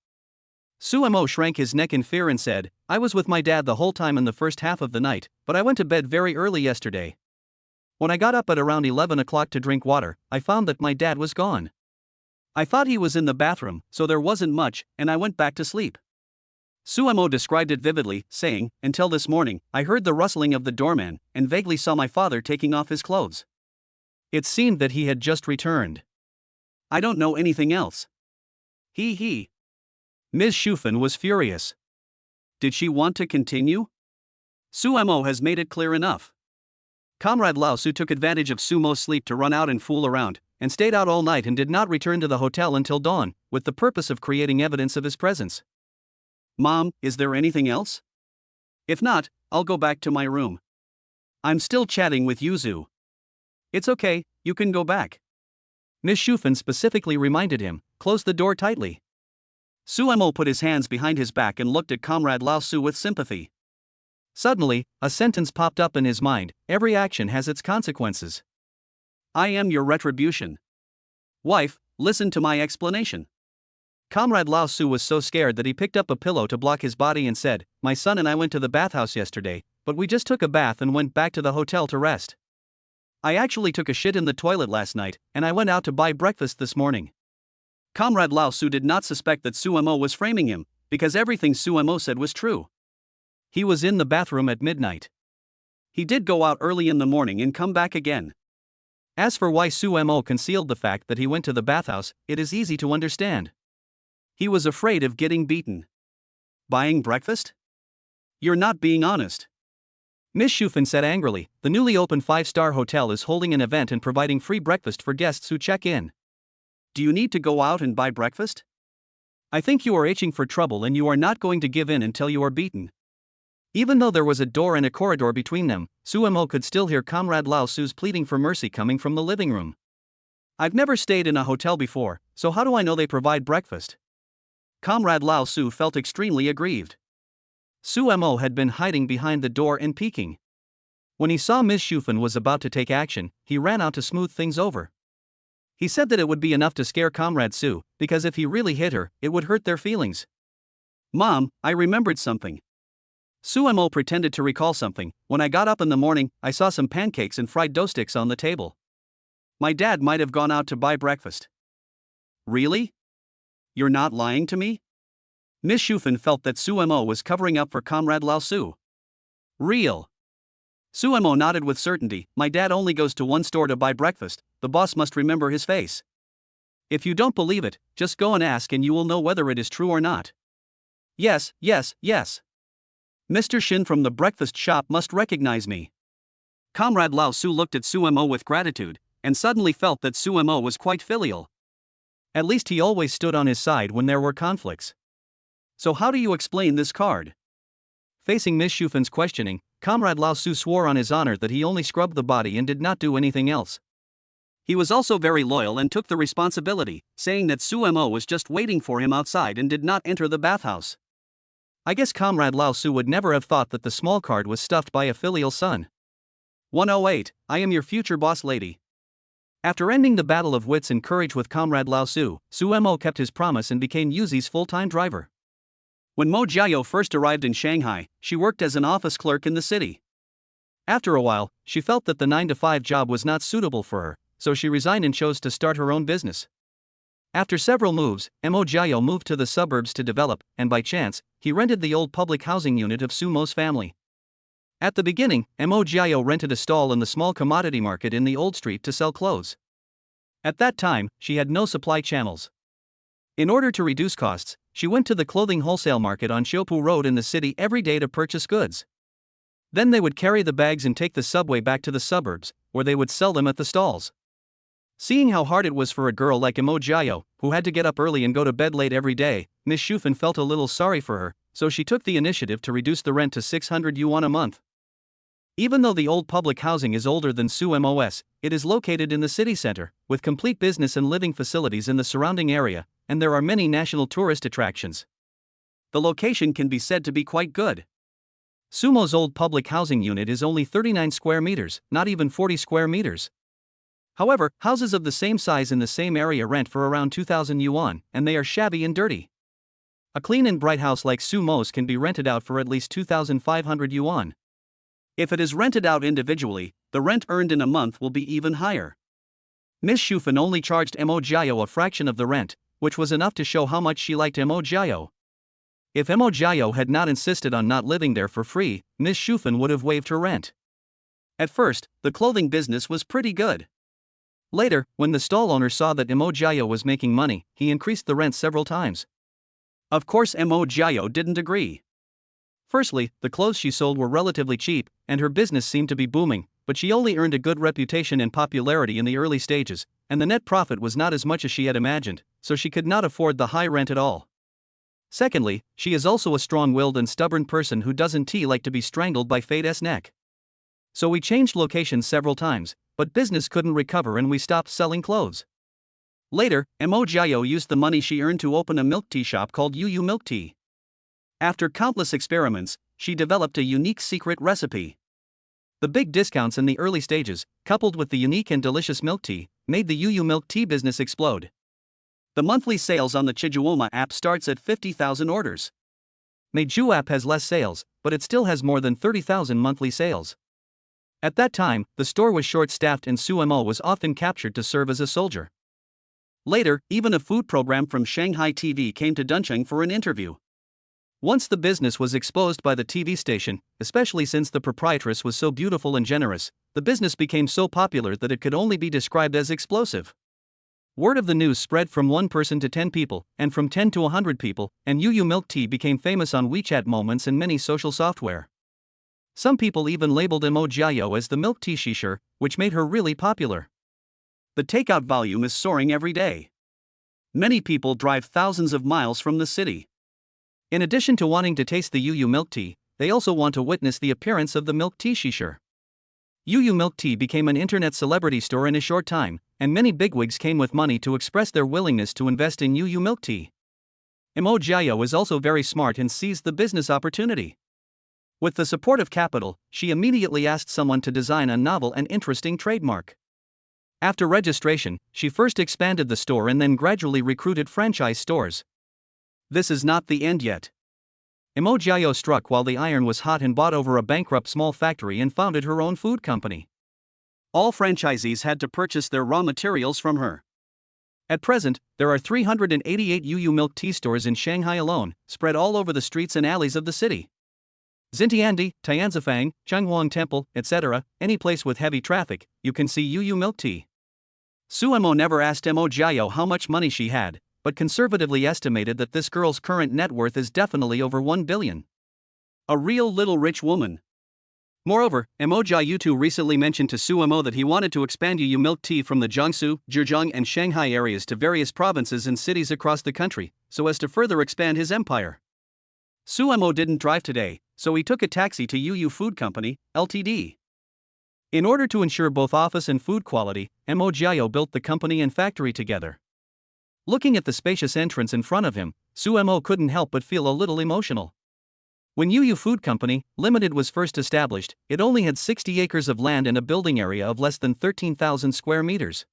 Sumo shrank his neck in fear and said, I was with my dad the whole time in the first half of the night, but I went to bed very early yesterday. When I got up at around 11 o'clock to drink water, I found that my dad was gone. I thought he was in the bathroom, so there wasn't much, and I went back to sleep. Sumo described it vividly, saying, until this morning, I heard the rustling of the doorman, and vaguely saw my father taking off his clothes. It seemed that he had just returned. I don't know anything else. He. Ms. Shufen was furious. Did she want to continue? Sumo has made it clear enough. Comrade Lao Su took advantage of Sumo's sleep to run out and fool around, and stayed out all night and did not return to the hotel until dawn, with the purpose of creating evidence of his presence. Mom, is there anything else? If not, I'll go back to my room. I'm still chatting with Yuzu. It's okay, you can go back. Ms. Shufen specifically reminded him, close the door tightly. Sumo put his hands behind his back and looked at Comrade Lao Su with sympathy. Suddenly, a sentence popped up in his mind, every action has its consequences. I am your retribution. Wife, listen to my explanation. Comrade Lao Su was so scared that he picked up a pillow to block his body and said, my son and I went to the bathhouse yesterday, but we just took a bath and went back to the hotel to rest. I actually took a shit in the toilet last night, and I went out to buy breakfast this morning. Comrade Lao Su did not suspect that Sumo was framing him, because everything Sumo said was true. He was in the bathroom at midnight. He did go out early in the morning and come back again. As for why Sumo concealed the fact that he went to the bathhouse, it is easy to understand. He was afraid of getting beaten. Buying breakfast? You're not being honest. Ms. Shufen said angrily, the newly opened 5-star hotel is holding an event and providing free breakfast for guests who check in. Do you need to go out and buy breakfast? I think you are itching for trouble and you are not going to give in until you are beaten. Even though there was a door and a corridor between them, Sumo could still hear Comrade Lao Su's pleading for mercy coming from the living room. I've never stayed in a hotel before, so how do I know they provide breakfast? Comrade Lao Su felt extremely aggrieved. Sumo had been hiding behind the door and peeking. When he saw Ms. Shufen was about to take action, he ran out to smooth things over. He said that it would be enough to scare Comrade Su, because if he really hit her, it would hurt their feelings. Mom, I remembered something. Sumo pretended to recall something. When I got up in the morning, I saw some pancakes and fried dough sticks on the table. My dad might have gone out to buy breakfast. Really? You're not lying to me? Ms. Shufen felt that Sumo was covering up for Comrade Lao Su. Real. Sumo nodded with certainty, my dad only goes to one store to buy breakfast, the boss must remember his face. If you don't believe it, just go and ask and you will know whether it is true or not. Yes. Mr. Shin from the breakfast shop must recognize me. Comrade Lao Su looked at Sumo with gratitude, and suddenly felt that Sumo was quite filial. At least he always stood on his side when there were conflicts. So how do you explain this card? Facing Ms. Shufen's questioning, Comrade Lao Su swore on his honor that he only scrubbed the body and did not do anything else. He was also very loyal and took the responsibility, saying that Sumo was just waiting for him outside and did not enter the bathhouse. I guess Comrade Lao Su would never have thought that the small card was stuffed by a filial son. 108, I am your future boss lady. After ending the battle of wits and courage with Comrade Lao Su, Sumo kept his promise and became Yuzi's full-time driver. When Mo Jiao first arrived in Shanghai, she worked as an office clerk in the city. After a while, she felt that the 9-to-5 job was not suitable for her, so she resigned and chose to start her own business. After several moves, Mo Jiao moved to the suburbs to develop, and by chance, he rented the old public housing unit of Sumo's family. At the beginning, Mo Jiao rented a stall in the small commodity market in the old street to sell clothes. At that time, she had no supply channels. In order to reduce costs, she went to the clothing wholesale market on Xiupu Road in the city every day to purchase goods. Then they would carry the bags and take the subway back to the suburbs, where they would sell them at the stalls. Seeing how hard it was for a girl like Mo Jiao, who had to get up early and go to bed late every day, Ms. Shufen felt a little sorry for her, so she took the initiative to reduce the rent to 600 yuan a month. Even though the old public housing is older than Sumos, it is located in the city center, with complete business and living facilities in the surrounding area, and there are many national tourist attractions. The location can be said to be quite good. Sumo's old public housing unit is only 39 square meters, not even 40 square meters. However, houses of the same size in the same area rent for around 2,000 yuan, and they are shabby and dirty. A clean and bright house like Sumo's can be rented out for at least 2,500 yuan. If it is rented out individually, the rent earned in a month will be even higher. Miss Shufan only charged Mo Jiao a fraction of the rent, which was enough to show how much she liked Mo Jiao. If Mo Jiao had not insisted on not living there for free, Miss Shufan would have waived her rent. At first, the clothing business was pretty good. Later, when the stall owner saw that Mo Jiao was making money, he increased the rent several times. Of course, Mo Jiao didn't agree. Firstly, the clothes she sold were relatively cheap, and her business seemed to be booming, but she only earned a good reputation and popularity in the early stages, and the net profit was not as much as she had imagined, so she could not afford the high rent at all. Secondly, she is also a strong-willed and stubborn person who doesn't like to be strangled by fate's neck. So we changed locations several times, but business couldn't recover and we stopped selling clothes. Later, Mo Jiao used the money she earned to open a milk tea shop called Yu Milk Tea. After countless experiments, she developed a unique secret recipe. The big discounts in the early stages, coupled with the unique and delicious milk tea, made the Yu Milk Tea business explode. The monthly sales on the Chijuoma app starts at 50,000 orders. Meiju app has less sales, but it still has more than 30,000 monthly sales. At that time, the store was short-staffed and Sumo was often captured to serve as a soldier. Later, even a food program from Shanghai TV came to Duncheng for an interview. Once the business was exposed by the TV station, especially since the proprietress was so beautiful and generous, the business became so popular that it could only be described as explosive. Word of the news spread from 1 person to 10 people, and from 10 to 100 people, and Yu Milk Tea became famous on WeChat moments and many social software. Some people even labeled Mo Jiao as the milk tea shisher, which made her really popular. The takeout volume is soaring every day. Many people drive thousands of miles from the city. In addition to wanting to taste the Yu Milk Tea, they also want to witness the appearance of the milk tea shisher. Yu Milk Tea became an internet celebrity store in a short time, and many bigwigs came with money to express their willingness to invest in Yu Milk Tea. Mo Jiao is also very smart and seized the business opportunity. With the support of capital, she immediately asked someone to design a novel and interesting trademark. After registration, she first expanded the store and then gradually recruited franchise stores. This is not the end yet. Mo Jiao struck while the iron was hot and bought over a bankrupt small factory and founded her own food company. All franchisees had to purchase their raw materials from her. At present, there are 388 Yu Milk Tea stores in Shanghai alone, spread all over the streets and alleys of the city. Xintiandi, Tianzifang, Chenghuang Temple, etc., any place with heavy traffic, you can see Yu Milk Tea. Sumo never asked Mo Jiao how much money she had, but conservatively estimated that this girl's current net worth is definitely over 1 billion. A real little rich woman. Moreover, Mo Jiao recently mentioned to Sumo that he wanted to expand Yu Milk Tea from the Jiangsu, Zhejiang and Shanghai areas to various provinces and cities across the country, so as to further expand his empire. Sumo didn't drive today, so he took a taxi to Yu Food Company, Ltd. In order to ensure both office and food quality, Mo Jiao built the company and factory together. Looking at the spacious entrance in front of him, Sumo couldn't help but feel a little emotional. When Yu Food Company, Limited was first established, it only had 60 acres of land and a building area of less than 13,000 square meters.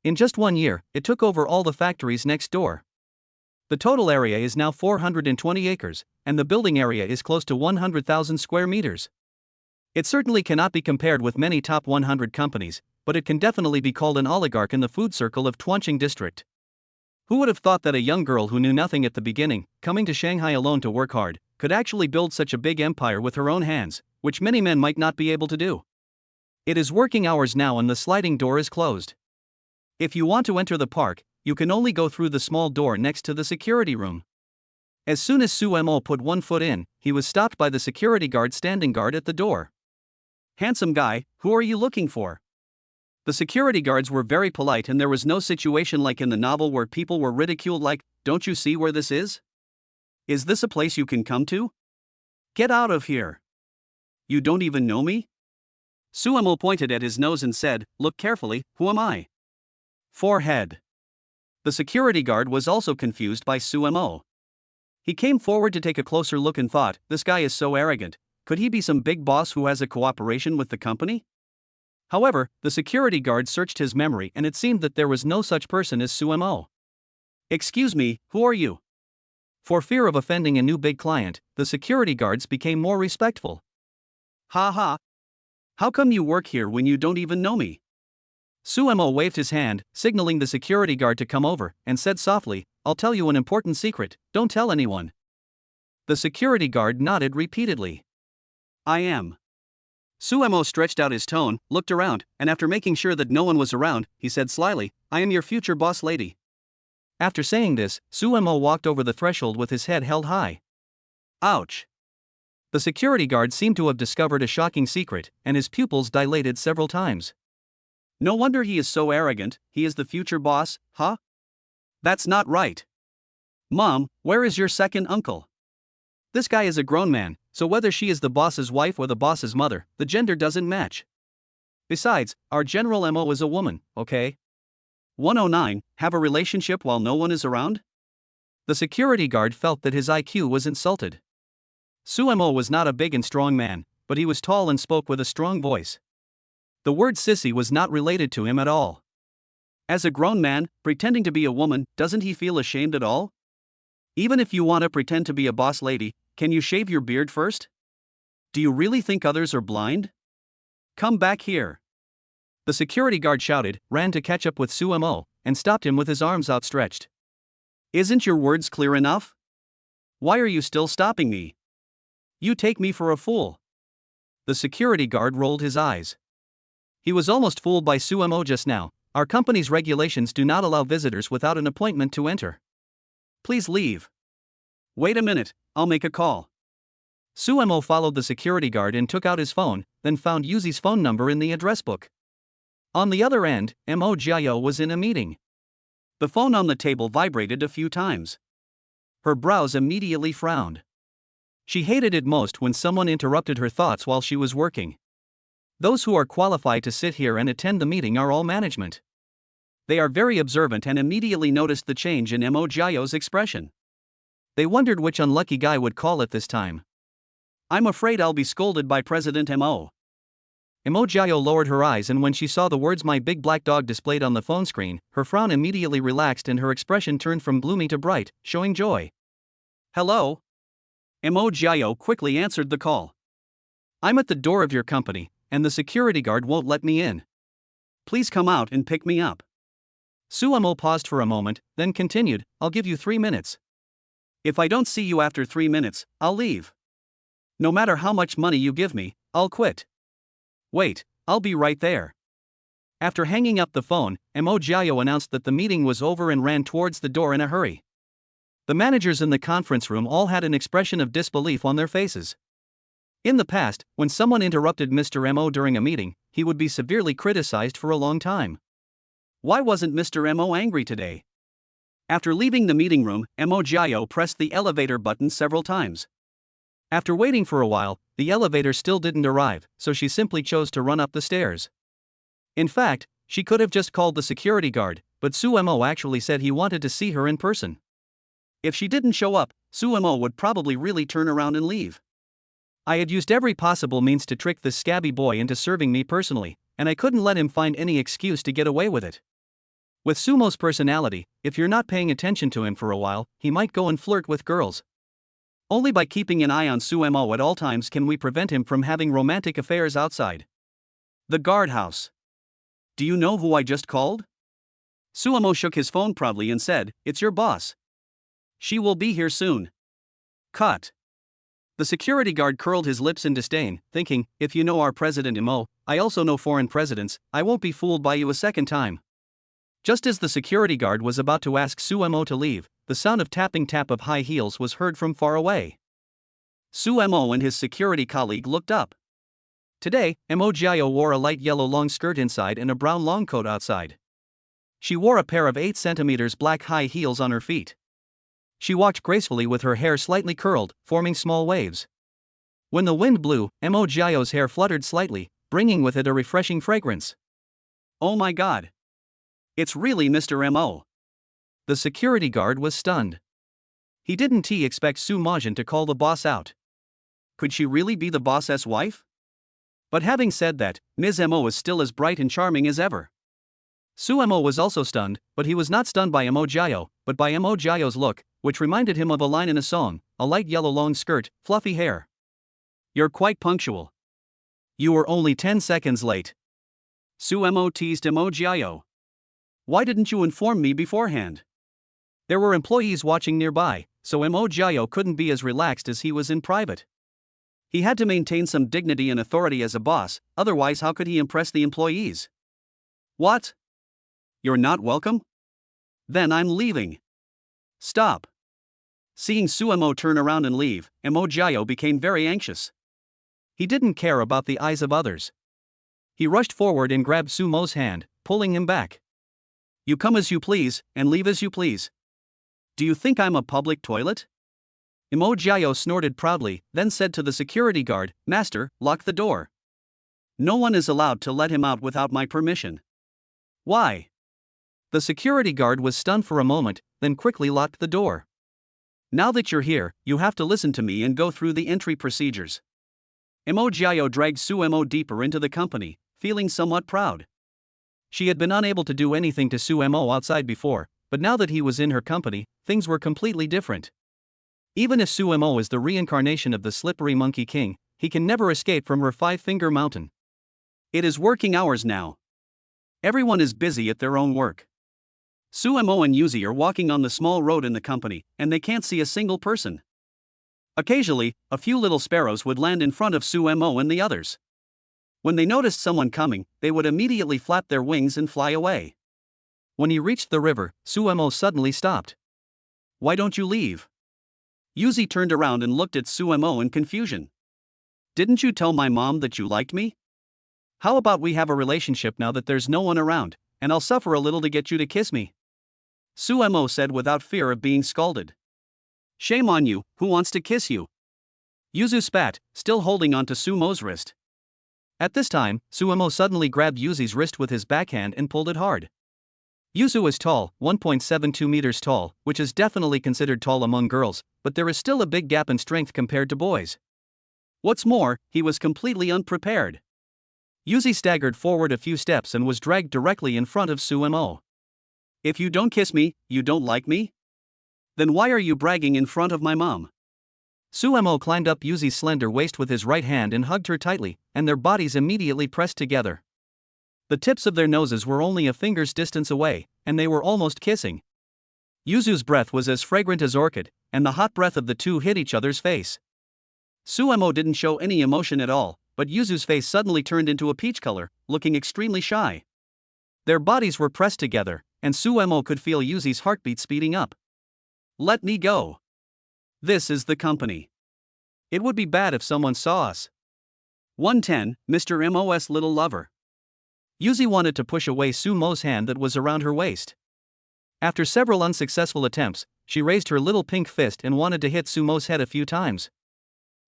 In just 1 year, it took over all the factories next door. The total area is now 420 acres, and the building area is close to 100,000 square meters. It certainly cannot be compared with many top 100 companies, but it can definitely be called an oligarch in the food circle of Tuanqing district. Who would have thought that a young girl who knew nothing at the beginning, coming to Shanghai alone to work hard, could actually build such a big empire with her own hands, which many men might not be able to do? It is working hours now and the sliding door is closed. If you want to enter the park, you can only go through the small door next to the security room. As soon as Sumo put 1 foot in, he was stopped by the security guard standing guard at the door. "Handsome guy, who are you looking for?" The security guards were very polite and there was no situation like in the novel where people were ridiculed like, "Don't you see where this is? Is this a place you can come to? Get out of here. You don't even know me?" Sumo pointed at his nose and said, "Look carefully, who am I?" Forehead. The security guard was also confused by Sumo. He came forward to take a closer look and thought, this guy is so arrogant, could he be some big boss who has a cooperation with the company? However, the security guard searched his memory and it seemed that there was no such person as Sumo. "Excuse me, who are you?" For fear of offending a new big client, the security guards became more respectful. Ha ha. How come you work here when you don't even know me? Suemo waved his hand, signaling the security guard to come over, and said softly, I'll tell you an important secret, don't tell anyone. The security guard nodded repeatedly. I am. Suemo stretched out his tone, looked around, and after making sure that no one was around, he said slyly, I am your future boss lady. After saying this, Suemo walked over the threshold with his head held high. Ouch. The security guard seemed to have discovered a shocking secret, and his pupils dilated several times. No wonder he is so arrogant, he is the future boss, huh? That's not right. Mom, where is your second uncle? This guy is a grown man, so whether she is the boss's wife or the boss's mother, the gender doesn't match. Besides, our general MO is a woman, okay? 109, have a relationship while no one is around? The security guard felt that his IQ was insulted. Suemo was not a big and strong man, but he was tall and spoke with a strong voice. The word sissy was not related to him at all. As a grown man, pretending to be a woman, doesn't he feel ashamed at all? Even if you want to pretend to be a boss lady, can you shave your beard first? Do you really think others are blind? Come back here. The security guard shouted, ran to catch up with Suemo, and stopped him with his arms outstretched. Isn't your words clear enough? Why are you still stopping me? You take me for a fool. The security guard rolled his eyes. He was almost fooled by Suemo just now. Our company's regulations do not allow visitors without an appointment to enter. Please leave. Wait a minute, I'll make a call. Suemo followed the security guard and took out his phone, then found Yuzi's phone number in the address book. On the other end, Mo Jiao was in a meeting. The phone on the table vibrated a few times. Her brows immediately frowned. She hated it most when someone interrupted her thoughts while she was working. Those who are qualified to sit here and attend the meeting are all management. They are very observant and immediately noticed the change in Mo Jiao's expression. They wondered which unlucky guy would call it this time. I'm afraid I'll be scolded by President Mo. Mo Jiao lowered her eyes, and when she saw the words "my big black dog" displayed on the phone screen, her frown immediately relaxed and her expression turned from gloomy to bright, showing joy. Hello? Mo Jiao quickly answered the call. I'm at the door of your company, and the security guard won't let me in. Please come out and pick me up. Suemo paused for a moment, then continued, I'll give you 3 minutes. If I don't see you after 3 minutes, I'll leave. No matter how much money you give me, I'll quit. Wait, I'll be right there. After hanging up the phone, Mo Jiao announced that the meeting was over and ran towards the door in a hurry. The managers in the conference room all had an expression of disbelief on their faces. In the past, when someone interrupted Mr. Mo during a meeting, he would be severely criticized for a long time. Why wasn't Mr. Mo angry today? After leaving the meeting room, Mo Jiao pressed the elevator button several times. After waiting for a while, the elevator still didn't arrive, so she simply chose to run up the stairs. In fact, she could have just called the security guard, but Suemo actually said he wanted to see her in person. If she didn't show up, Suemo would probably really turn around and leave. I had used every possible means to trick this scabby boy into serving me personally, and I couldn't let him find any excuse to get away with it. With Sumo's personality, if you're not paying attention to him for a while, he might go and flirt with girls. Only by keeping an eye on Suemo at all times can we prevent him from having romantic affairs outside the guardhouse. Do you know who I just called? Suemo shook his phone proudly and said, It's your boss. She will be here soon. Cut. The security guard curled his lips in disdain, thinking, if you know our President Mo, I also know foreign presidents, I won't be fooled by you a second time. Just as the security guard was about to ask Suemo to leave, the sound of tapping tap of high heels was heard from far away. Suemo and his security colleague looked up. Today, Mo Jiao wore a light yellow long skirt inside and a brown long coat outside. She wore a pair of 8 cm black high heels on her feet. She walked gracefully with her hair slightly curled, forming small waves. When the wind blew, Mo Jiao's hair fluttered slightly, bringing with it a refreshing fragrance. Oh my God! It's really Mr. Mo. The security guard was stunned. He didn't expect Su Majin to call the boss out. Could she really be the boss's wife? But having said that, Ms. Mo was still as bright and charming as ever. Suemo was also stunned, but he was not stunned by Mo Jiao, but by Mo Jiao's look, which reminded him of a line in a song, a light yellow long skirt, fluffy hair. You're quite punctual. You were only 10 seconds late. Suemo teased Emojio. Why didn't you inform me beforehand? There were employees watching nearby, so Emojio couldn't be as relaxed as he was in private. He had to maintain some dignity and authority as a boss, otherwise how could he impress the employees? What? You're not welcome? Then I'm leaving. Stop. Seeing Suemo turn around and leave, Emojio became very anxious. He didn't care about the eyes of others. He rushed forward and grabbed Sumo's hand, pulling him back. You come as you please, and leave as you please. Do you think I'm a public toilet? Emojio snorted proudly, then said to the security guard, Master, lock the door. No one is allowed to let him out without my permission. Why? The security guard was stunned for a moment, then quickly locked the door. Now that you're here, you have to listen to me and go through the entry procedures. Emojio dragged Suemo deeper into the company, feeling somewhat proud. She had been unable to do anything to Suemo outside before, but now that he was in her company, things were completely different. Even if Suemo is the reincarnation of the slippery Monkey King, he can never escape from her five-finger mountain. It is working hours now. Everyone is busy at their own work. Suemo and Yuzi are walking on the small road in the company, and they can't see a single person. Occasionally, a few little sparrows would land in front of Suemo and the others. When they noticed someone coming, they would immediately flap their wings and fly away. When he reached the river, Suemo suddenly stopped. Why don't you leave? Yuzi turned around and looked at Suemo in confusion. Didn't you tell my mom that you liked me? How about we have a relationship now that there's no one around, and I'll suffer a little to get you to kiss me? Suemo said without fear of being scalded. Shame on you, who wants to kiss you? Yuzu spat, still holding onto Sumo's wrist. At this time, Suemo suddenly grabbed Yuzi's wrist with his backhand and pulled it hard. Yuzu is tall, 1.72 meters tall, which is definitely considered tall among girls, but there is still a big gap in strength compared to boys. What's more, he was completely unprepared. Yuzi staggered forward a few steps and was dragged directly in front of Suemo. If you don't kiss me, you don't like me? Then why are you bragging in front of my mom? Suemo climbed up Yuzi's slender waist with his right hand and hugged her tightly, and their bodies immediately pressed together. The tips of their noses were only a finger's distance away, and they were almost kissing. Yuzu's breath was as fragrant as orchid, and the hot breath of the two hit each other's face. Suemo didn't show any emotion at all, but Yuzu's face suddenly turned into a peach color, looking extremely shy. Their bodies were pressed together, and Suemo could feel Yuzi's heartbeat speeding up. Let me go. This is the company. It would be bad if someone saw us. 110, Mr. MOS little lover. Yuzi wanted to push away Sumo's hand that was around her waist. After several unsuccessful attempts, she raised her little pink fist and wanted to hit Sumo's head a few times.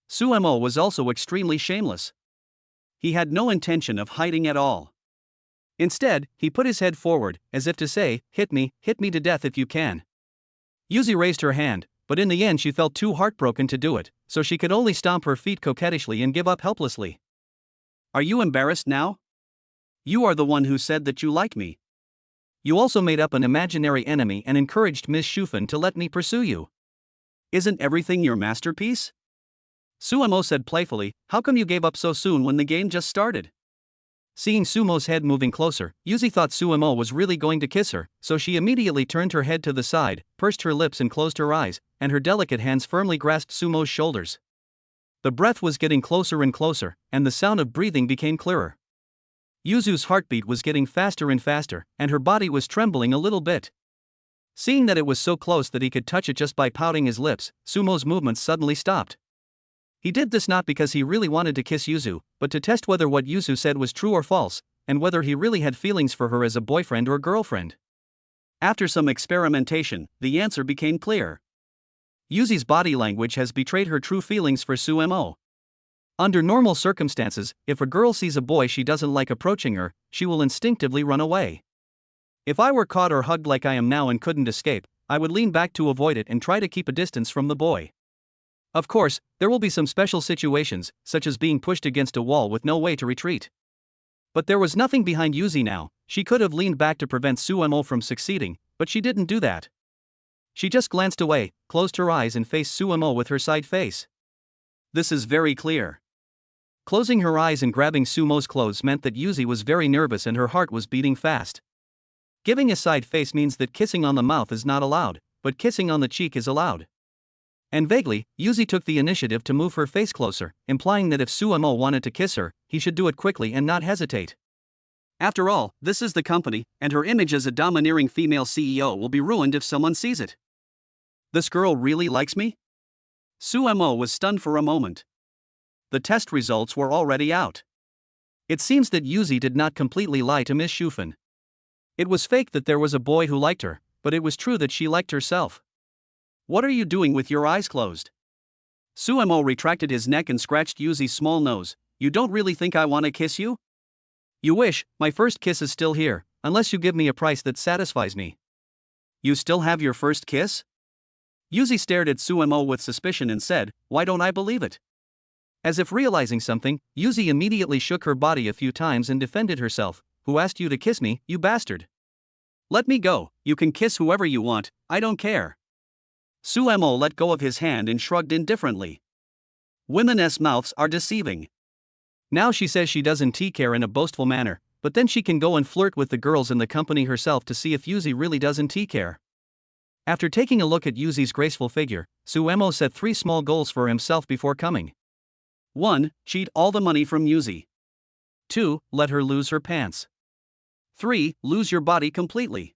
Suemo was also extremely shameless. He had no intention of hiding at all. Instead, he put his head forward, as if to say, hit me to death if you can. Yuzi raised her hand, but in the end she felt too heartbroken to do it, so she could only stomp her feet coquettishly and give up helplessly. Are you embarrassed now? You are the one who said that you like me. You also made up an imaginary enemy and encouraged Miss Shufan to let me pursue you. Isn't everything your masterpiece? Suemo said playfully, how come you gave up so soon when the game just started? Seeing Sumo's head moving closer, Yuzi thought Suemo was really going to kiss her, so she immediately turned her head to the side, pursed her lips and closed her eyes, and her delicate hands firmly grasped Sumo's shoulders. The breath was getting closer and closer, and the sound of breathing became clearer. Yuzu's heartbeat was getting faster and faster, and her body was trembling a little bit. Seeing that it was so close that he could touch it just by pouting his lips, Sumo's movements suddenly stopped. He did this not because he really wanted to kiss Yuzu, but to test whether what Yuzu said was true or false, and whether he really had feelings for her as a boyfriend or girlfriend. After some experimentation, the answer became clear. Yuzi's body language has betrayed her true feelings for Suemo. Under normal circumstances, if a girl sees a boy she doesn't like approaching her, she will instinctively run away. If I were caught or hugged like I am now and couldn't escape, I would lean back to avoid it and try to keep a distance from the boy. Of course, there will be some special situations, such as being pushed against a wall with no way to retreat. But there was nothing behind Yuzi now. She could have leaned back to prevent Suemo from succeeding, but she didn't do that. She just glanced away, closed her eyes and faced Suemo with her side face. This is very clear. Closing her eyes and grabbing Sumo's clothes meant that Yuzi was very nervous and her heart was beating fast. Giving a side face means that kissing on the mouth is not allowed, but kissing on the cheek is allowed. And vaguely, Yuzi took the initiative to move her face closer, implying that if Suemo wanted to kiss her, he should do it quickly and not hesitate. After all, this is the company, and her image as a domineering female CEO will be ruined if someone sees it. This girl really likes me? Suemo was stunned for a moment. The test results were already out. It seems that Yuzi did not completely lie to Miss Shufan. It was fake that there was a boy who liked her, but it was true that she liked herself. What are you doing with your eyes closed? Suemo retracted his neck and scratched Yuzi's small nose. You don't really think I want to kiss you? You wish. My first kiss is still here, unless you give me a price that satisfies me. You still have your first kiss? Yuzi stared at Suemo with suspicion and said, why don't I believe it? As if realizing something, Yuzi immediately shook her body a few times and defended herself. Who asked you to kiss me, you bastard? Let me go. You can kiss whoever you want, I don't care. Suemo let go of his hand and shrugged indifferently. Women's mouths are deceiving. Now she says she doesn't care in a boastful manner, but then she can go and flirt with the girls in the company herself to see if Yuzi really doesn't care. After taking a look at Yuzi's graceful figure, Suemo set 3 small goals for himself before coming. 1. Cheat all the money from Yuzi. 2. Let her lose her pants. 3. Lose your body completely.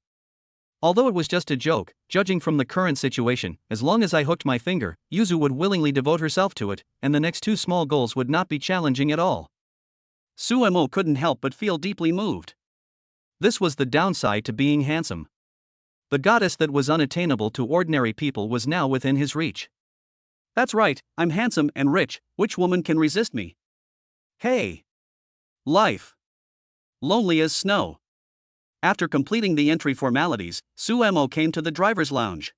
Although it was just a joke, judging from the current situation, as long as I hooked my finger, Yuzu would willingly devote herself to it, and the next 2 small goals would not be challenging at all. Suemo couldn't help but feel deeply moved. This was the downside to being handsome. The goddess that was unattainable to ordinary people was now within his reach. That's right, I'm handsome and rich, which woman can resist me? Hey! Life! Lonely as snow. After completing the entry formalities, Suemo came to the driver's lounge.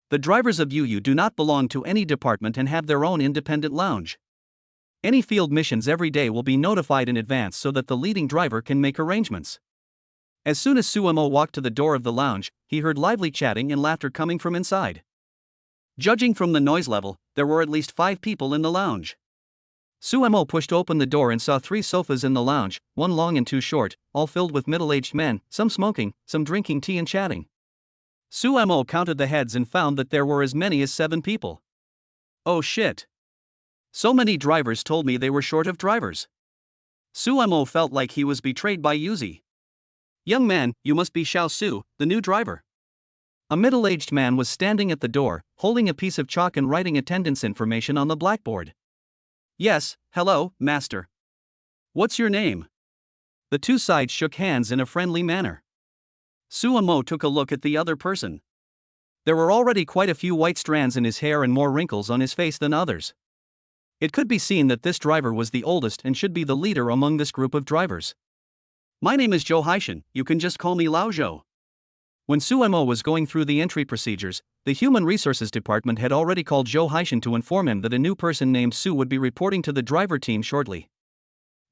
The drivers of UU do not belong to any department and have their own independent lounge. Any field missions every day will be notified in advance so that the leading driver can make arrangements. As soon as Suemo walked to the door of the lounge, he heard lively chatting and laughter coming from inside. Judging from the noise level, there were at least 5 people in the lounge. Suemo pushed open the door and saw 3 sofas in the lounge, 1 long and 2 short, all filled with middle-aged men, some smoking, some drinking tea and chatting. Suemo counted the heads and found that there were as many as 7 people. Oh shit. So many drivers told me they were short of drivers. Suemo felt like he was betrayed by Yuzi. Young man, you must be Xiao Su, the new driver. A middle-aged man was standing at the door, holding a piece of chalk and writing attendance information on the blackboard. Yes, hello, master. What's your name? The 2 sides shook hands in a friendly manner. Suemo took a look at the other person. There were already quite a few white strands in his hair and more wrinkles on his face than others. It could be seen that this driver was the oldest and should be the leader among this group of drivers. My name is Zhou Haishan, you can just call me Lao Zhou. When Suemo was going through the entry procedures, the Human Resources Department had already called Zhou Haishan to inform him that a new person named Su would be reporting to the driver team shortly.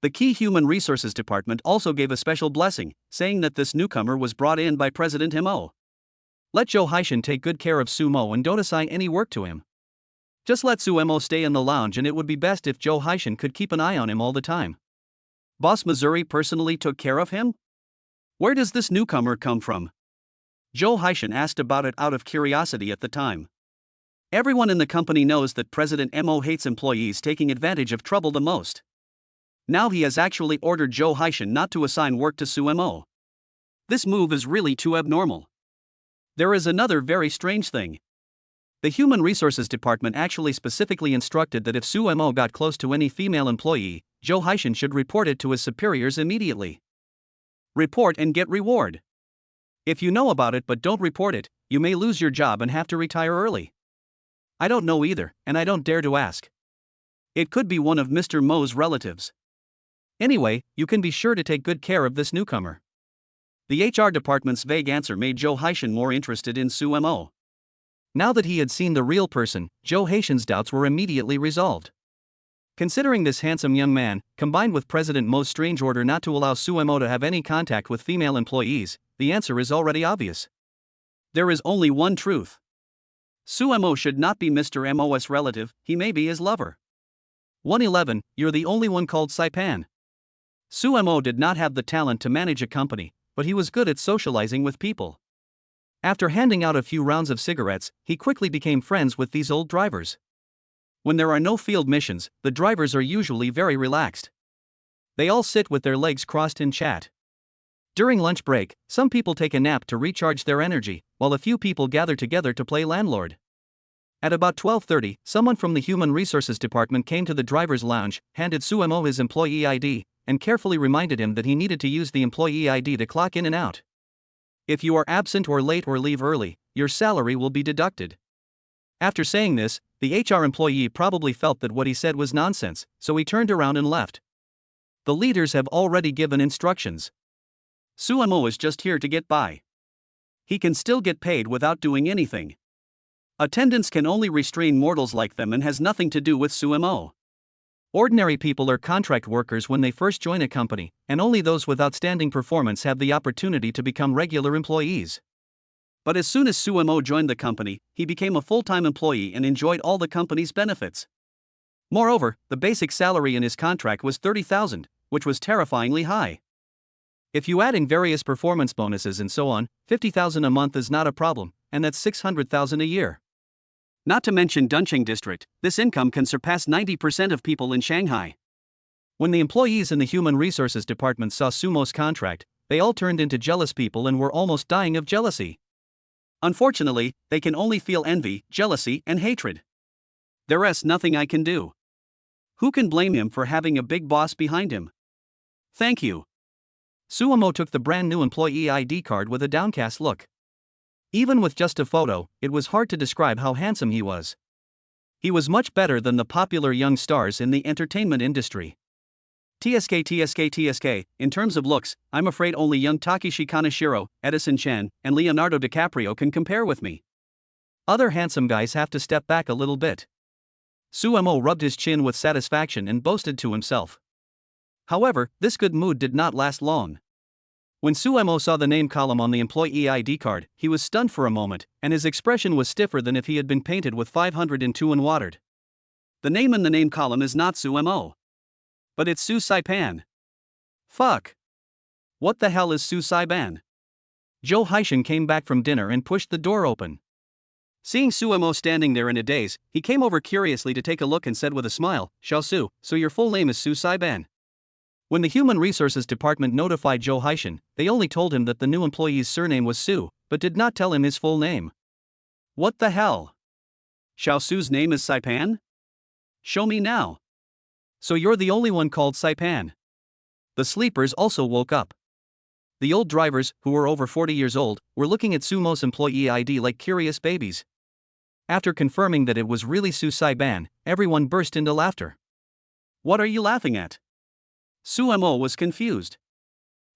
The key Human Resources Department also gave a special blessing, saying that this newcomer was brought in by President Mo. Let Zhou Haishan take good care of Sumo and don't assign any work to him. Just let Suemo stay in the lounge, and it would be best if Zhou Haishan could keep an eye on him all the time. Boss Missouri personally took care of him? Where does this newcomer come from? Zhou Haishan asked about it out of curiosity at the time. Everyone in the company knows that President Mo hates employees taking advantage of trouble the most. Now he has actually ordered Zhou Haishan not to assign work to Suemo. This move is really too abnormal. There is another very strange thing. The Human Resources Department actually specifically instructed that if Suemo got close to any female employee, Zhou Haishan should report it to his superiors immediately. Report and get reward. If you know about it but don't report it, you may lose your job and have to retire early. I don't know either, and I don't dare to ask. It could be one of Mr. Mo's relatives. Anyway, you can be sure to take good care of this newcomer. The HR department's vague answer made Zhou Haishan more interested in Suemo. Now that he had seen the real person, Zhou Haishan's doubts were immediately resolved. Considering this handsome young man, combined with President Mo's strange order not to allow Suemo to have any contact with female employees, the answer is already obvious. There is only one truth. Sumo should not be Mr. Mo's relative, he may be his lover. 111, you're the only one called Saipan. Sumo did not have the talent to manage a company, but he was good at socializing with people. After handing out a few rounds of cigarettes, he quickly became friends with these old drivers. When there are no field missions, the drivers are usually very relaxed. They all sit with their legs crossed and chat. During lunch break, some people take a nap to recharge their energy, while a few people gather together to play landlord. At about 12:30, someone from the Human Resources Department came to the driver's lounge, handed Sumo his employee ID, and carefully reminded him that he needed to use the employee ID to clock in and out. If you are absent or late or leave early, your salary will be deducted. After saying this, the HR employee probably felt that what he said was nonsense, so he turned around and left. The leaders have already given instructions. Sumo is just here to get by. He can still get paid without doing anything. Attendance can only restrain mortals like them and has nothing to do with Sumo. Ordinary people are contract workers when they first join a company, and only those with outstanding performance have the opportunity to become regular employees. But as soon as Sumo joined the company, he became a full-time employee and enjoyed all the company's benefits. Moreover, the basic salary in his contract was 30,000, which was terrifyingly high. If you add in various performance bonuses and so on, 50,000 a month is not a problem, and that's 600,000 a year. Not to mention Duncheng District, this income can surpass 90% of people in Shanghai. When the employees in the Human Resources Department saw Sumo's contract, they all turned into jealous people and were almost dying of jealousy. Unfortunately, they can only feel envy, jealousy, and hatred. There's nothing I can do. Who can blame him for having a big boss behind him? Thank you. Sumo took the brand new employee ID card with a downcast look. Even with just a photo, it was hard to describe how handsome he was. He was much better than the popular young stars in the entertainment industry. TSK, in terms of looks, I'm afraid only young Takeshi Kaneshiro, Edison Chen, and Leonardo DiCaprio can compare with me. Other handsome guys have to step back a little bit. Sumo rubbed his chin with satisfaction and boasted to himself. However, this good mood did not last long. When Sumo saw the name column on the employee ID card, he was stunned for a moment, and his expression was stiffer than if he had been painted with 502 and watered. The name in the name column is not Sumo. But it's Su Saipan. Fuck. What the hell is Su Saipan? Joe Haishin came back from dinner and pushed the door open. Seeing Sumo standing there in a daze, he came over curiously to take a look and said with a smile, Xiao Su, so your full name is Su Saipan. When the Human Resources Department notified Joe Haishin, they only told him that the new employee's surname was Su, but did not tell him his full name. What the hell? Xiao Su's name is Saipan? Show me now. So you're the only one called Saipan. The sleepers also woke up. The old drivers, who were over 40 years old, were looking at Sumo's employee ID like curious babies. After confirming that it was really Su Saipan, everyone burst into laughter. What are you laughing at? Sumo was confused.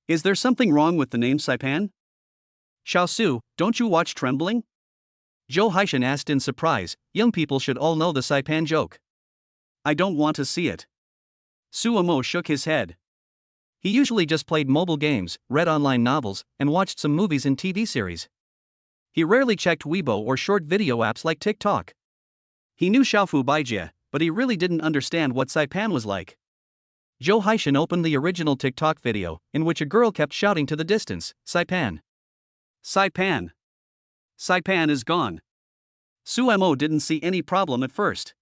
Is there something wrong with the name Saipan? Xiao Su, don't you watch Trembling? Joe Haishin asked in surprise. Young people should all know the Saipan joke. I don't want to see it. Sumo shook his head. He usually just played mobile games, read online novels, and watched some movies and TV series. He rarely checked Weibo or short video apps like TikTok. He knew Xiaofu Baijie, but he really didn't understand what Saipan was like. Joe Haishin opened the original TikTok video, in which a girl kept shouting to the distance, Saipan. Saipan. Saipan is gone. Sumo didn't see any problem at first.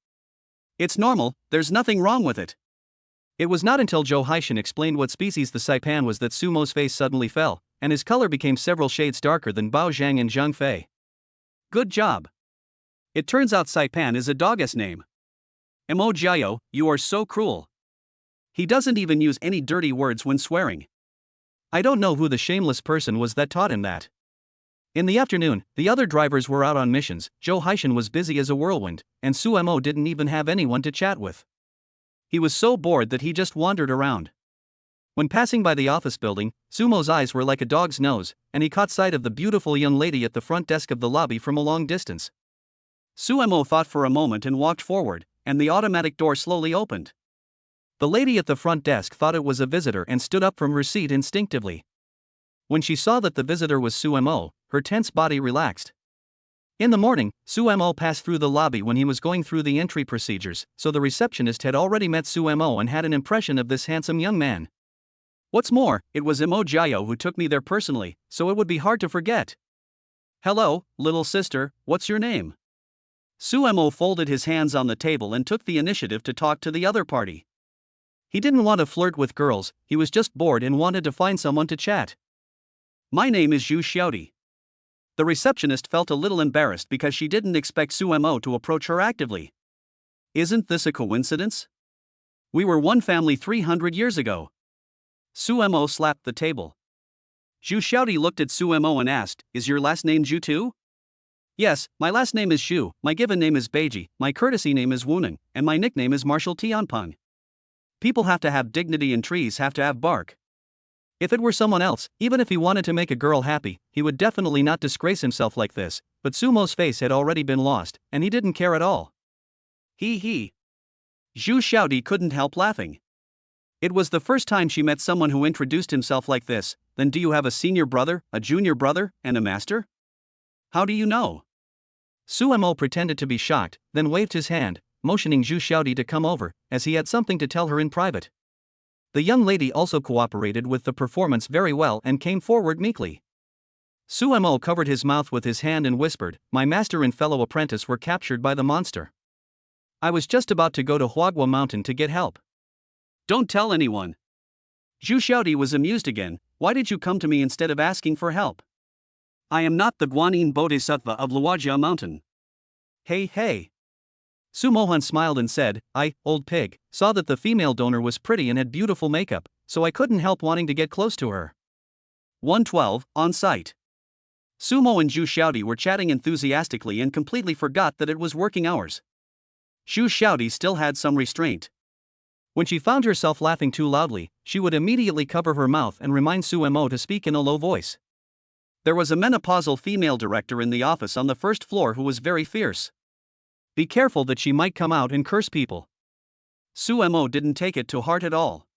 It's normal, there's nothing wrong with it. It was not until Joe Haishin explained what species the Saipan was that Sumo's face suddenly fell, and his color became several shades darker than Bao Zhang and Zhang Fei. Good job. It turns out Saipan is a dog's name. Mo Jiao, you are so cruel. He doesn't even use any dirty words when swearing. I don't know who the shameless person was that taught him that. In the afternoon, the other drivers were out on missions. Joe Haishin was busy as a whirlwind, and Sumo didn't even have anyone to chat with. He was so bored that he just wandered around. When passing by the office building, Sumo's eyes were like a dog's nose, and he caught sight of the beautiful young lady at the front desk of the lobby from a long distance. Sumo thought for a moment and walked forward, and the automatic door slowly opened. The lady at the front desk thought it was a visitor and stood up from her seat instinctively. When she saw that the visitor was Sumo, her tense body relaxed. In the morning, Sumo passed through the lobby when he was going through the entry procedures, so the receptionist had already met Sumo and had an impression of this handsome young man. What's more, it was Imo Jayo who took me there personally, so it would be hard to forget. Hello, little sister, what's your name? Sumo folded his hands on the table and took the initiative to talk to the other party. He didn't want to flirt with girls, he was just bored and wanted to find someone to chat. My name is Zhu Xiaodi. The receptionist felt a little embarrassed because she didn't expect Sumo to approach her actively. Isn't this a coincidence? We were one family 300 years ago. Sumo slapped the table. Zhu Xiaodi looked at Sumo and asked, Is your last name Zhu too? Yes, my last name is Xu, my given name is Beiji, my courtesy name is Wuning, and my nickname is Marshal Tianpeng. People have to have dignity and trees have to have bark. If it were someone else, even if he wanted to make a girl happy, he would definitely not disgrace himself like this, but Sumo's face had already been lost, and he didn't care at all. He. Zhu Xiaodi couldn't help laughing. It was the first time she met someone who introduced himself like this. Then do you have a senior brother, a junior brother, and a master? How do you know? Sumo pretended to be shocked, then waved his hand, motioning Zhu Xiaodi to come over, as he had something to tell her in private. The young lady also cooperated with the performance very well and came forward meekly. Sumo covered his mouth with his hand and whispered, My master and fellow apprentice were captured by the monster. I was just about to go to Huagua Mountain to get help. Don't tell anyone. Zhu Xiaodi was amused again. Why did you come to me instead of asking for help? I am not the Guanyin Bodhisattva of Luojia Mountain. Hey. Sumohan smiled and said, I, old pig, saw that the female donor was pretty and had beautiful makeup, so I couldn't help wanting to get close to her. 112, on site. Sumo and Zhu Xiaodi were chatting enthusiastically and completely forgot that it was working hours. Zhu Xiaodi still had some restraint. When she found herself laughing too loudly, she would immediately cover her mouth and remind Sumo to speak in a low voice. There was a menopausal female director in the office on the first floor who was very fierce. Be careful that she might come out and curse people. Sumo didn't take it to heart at all.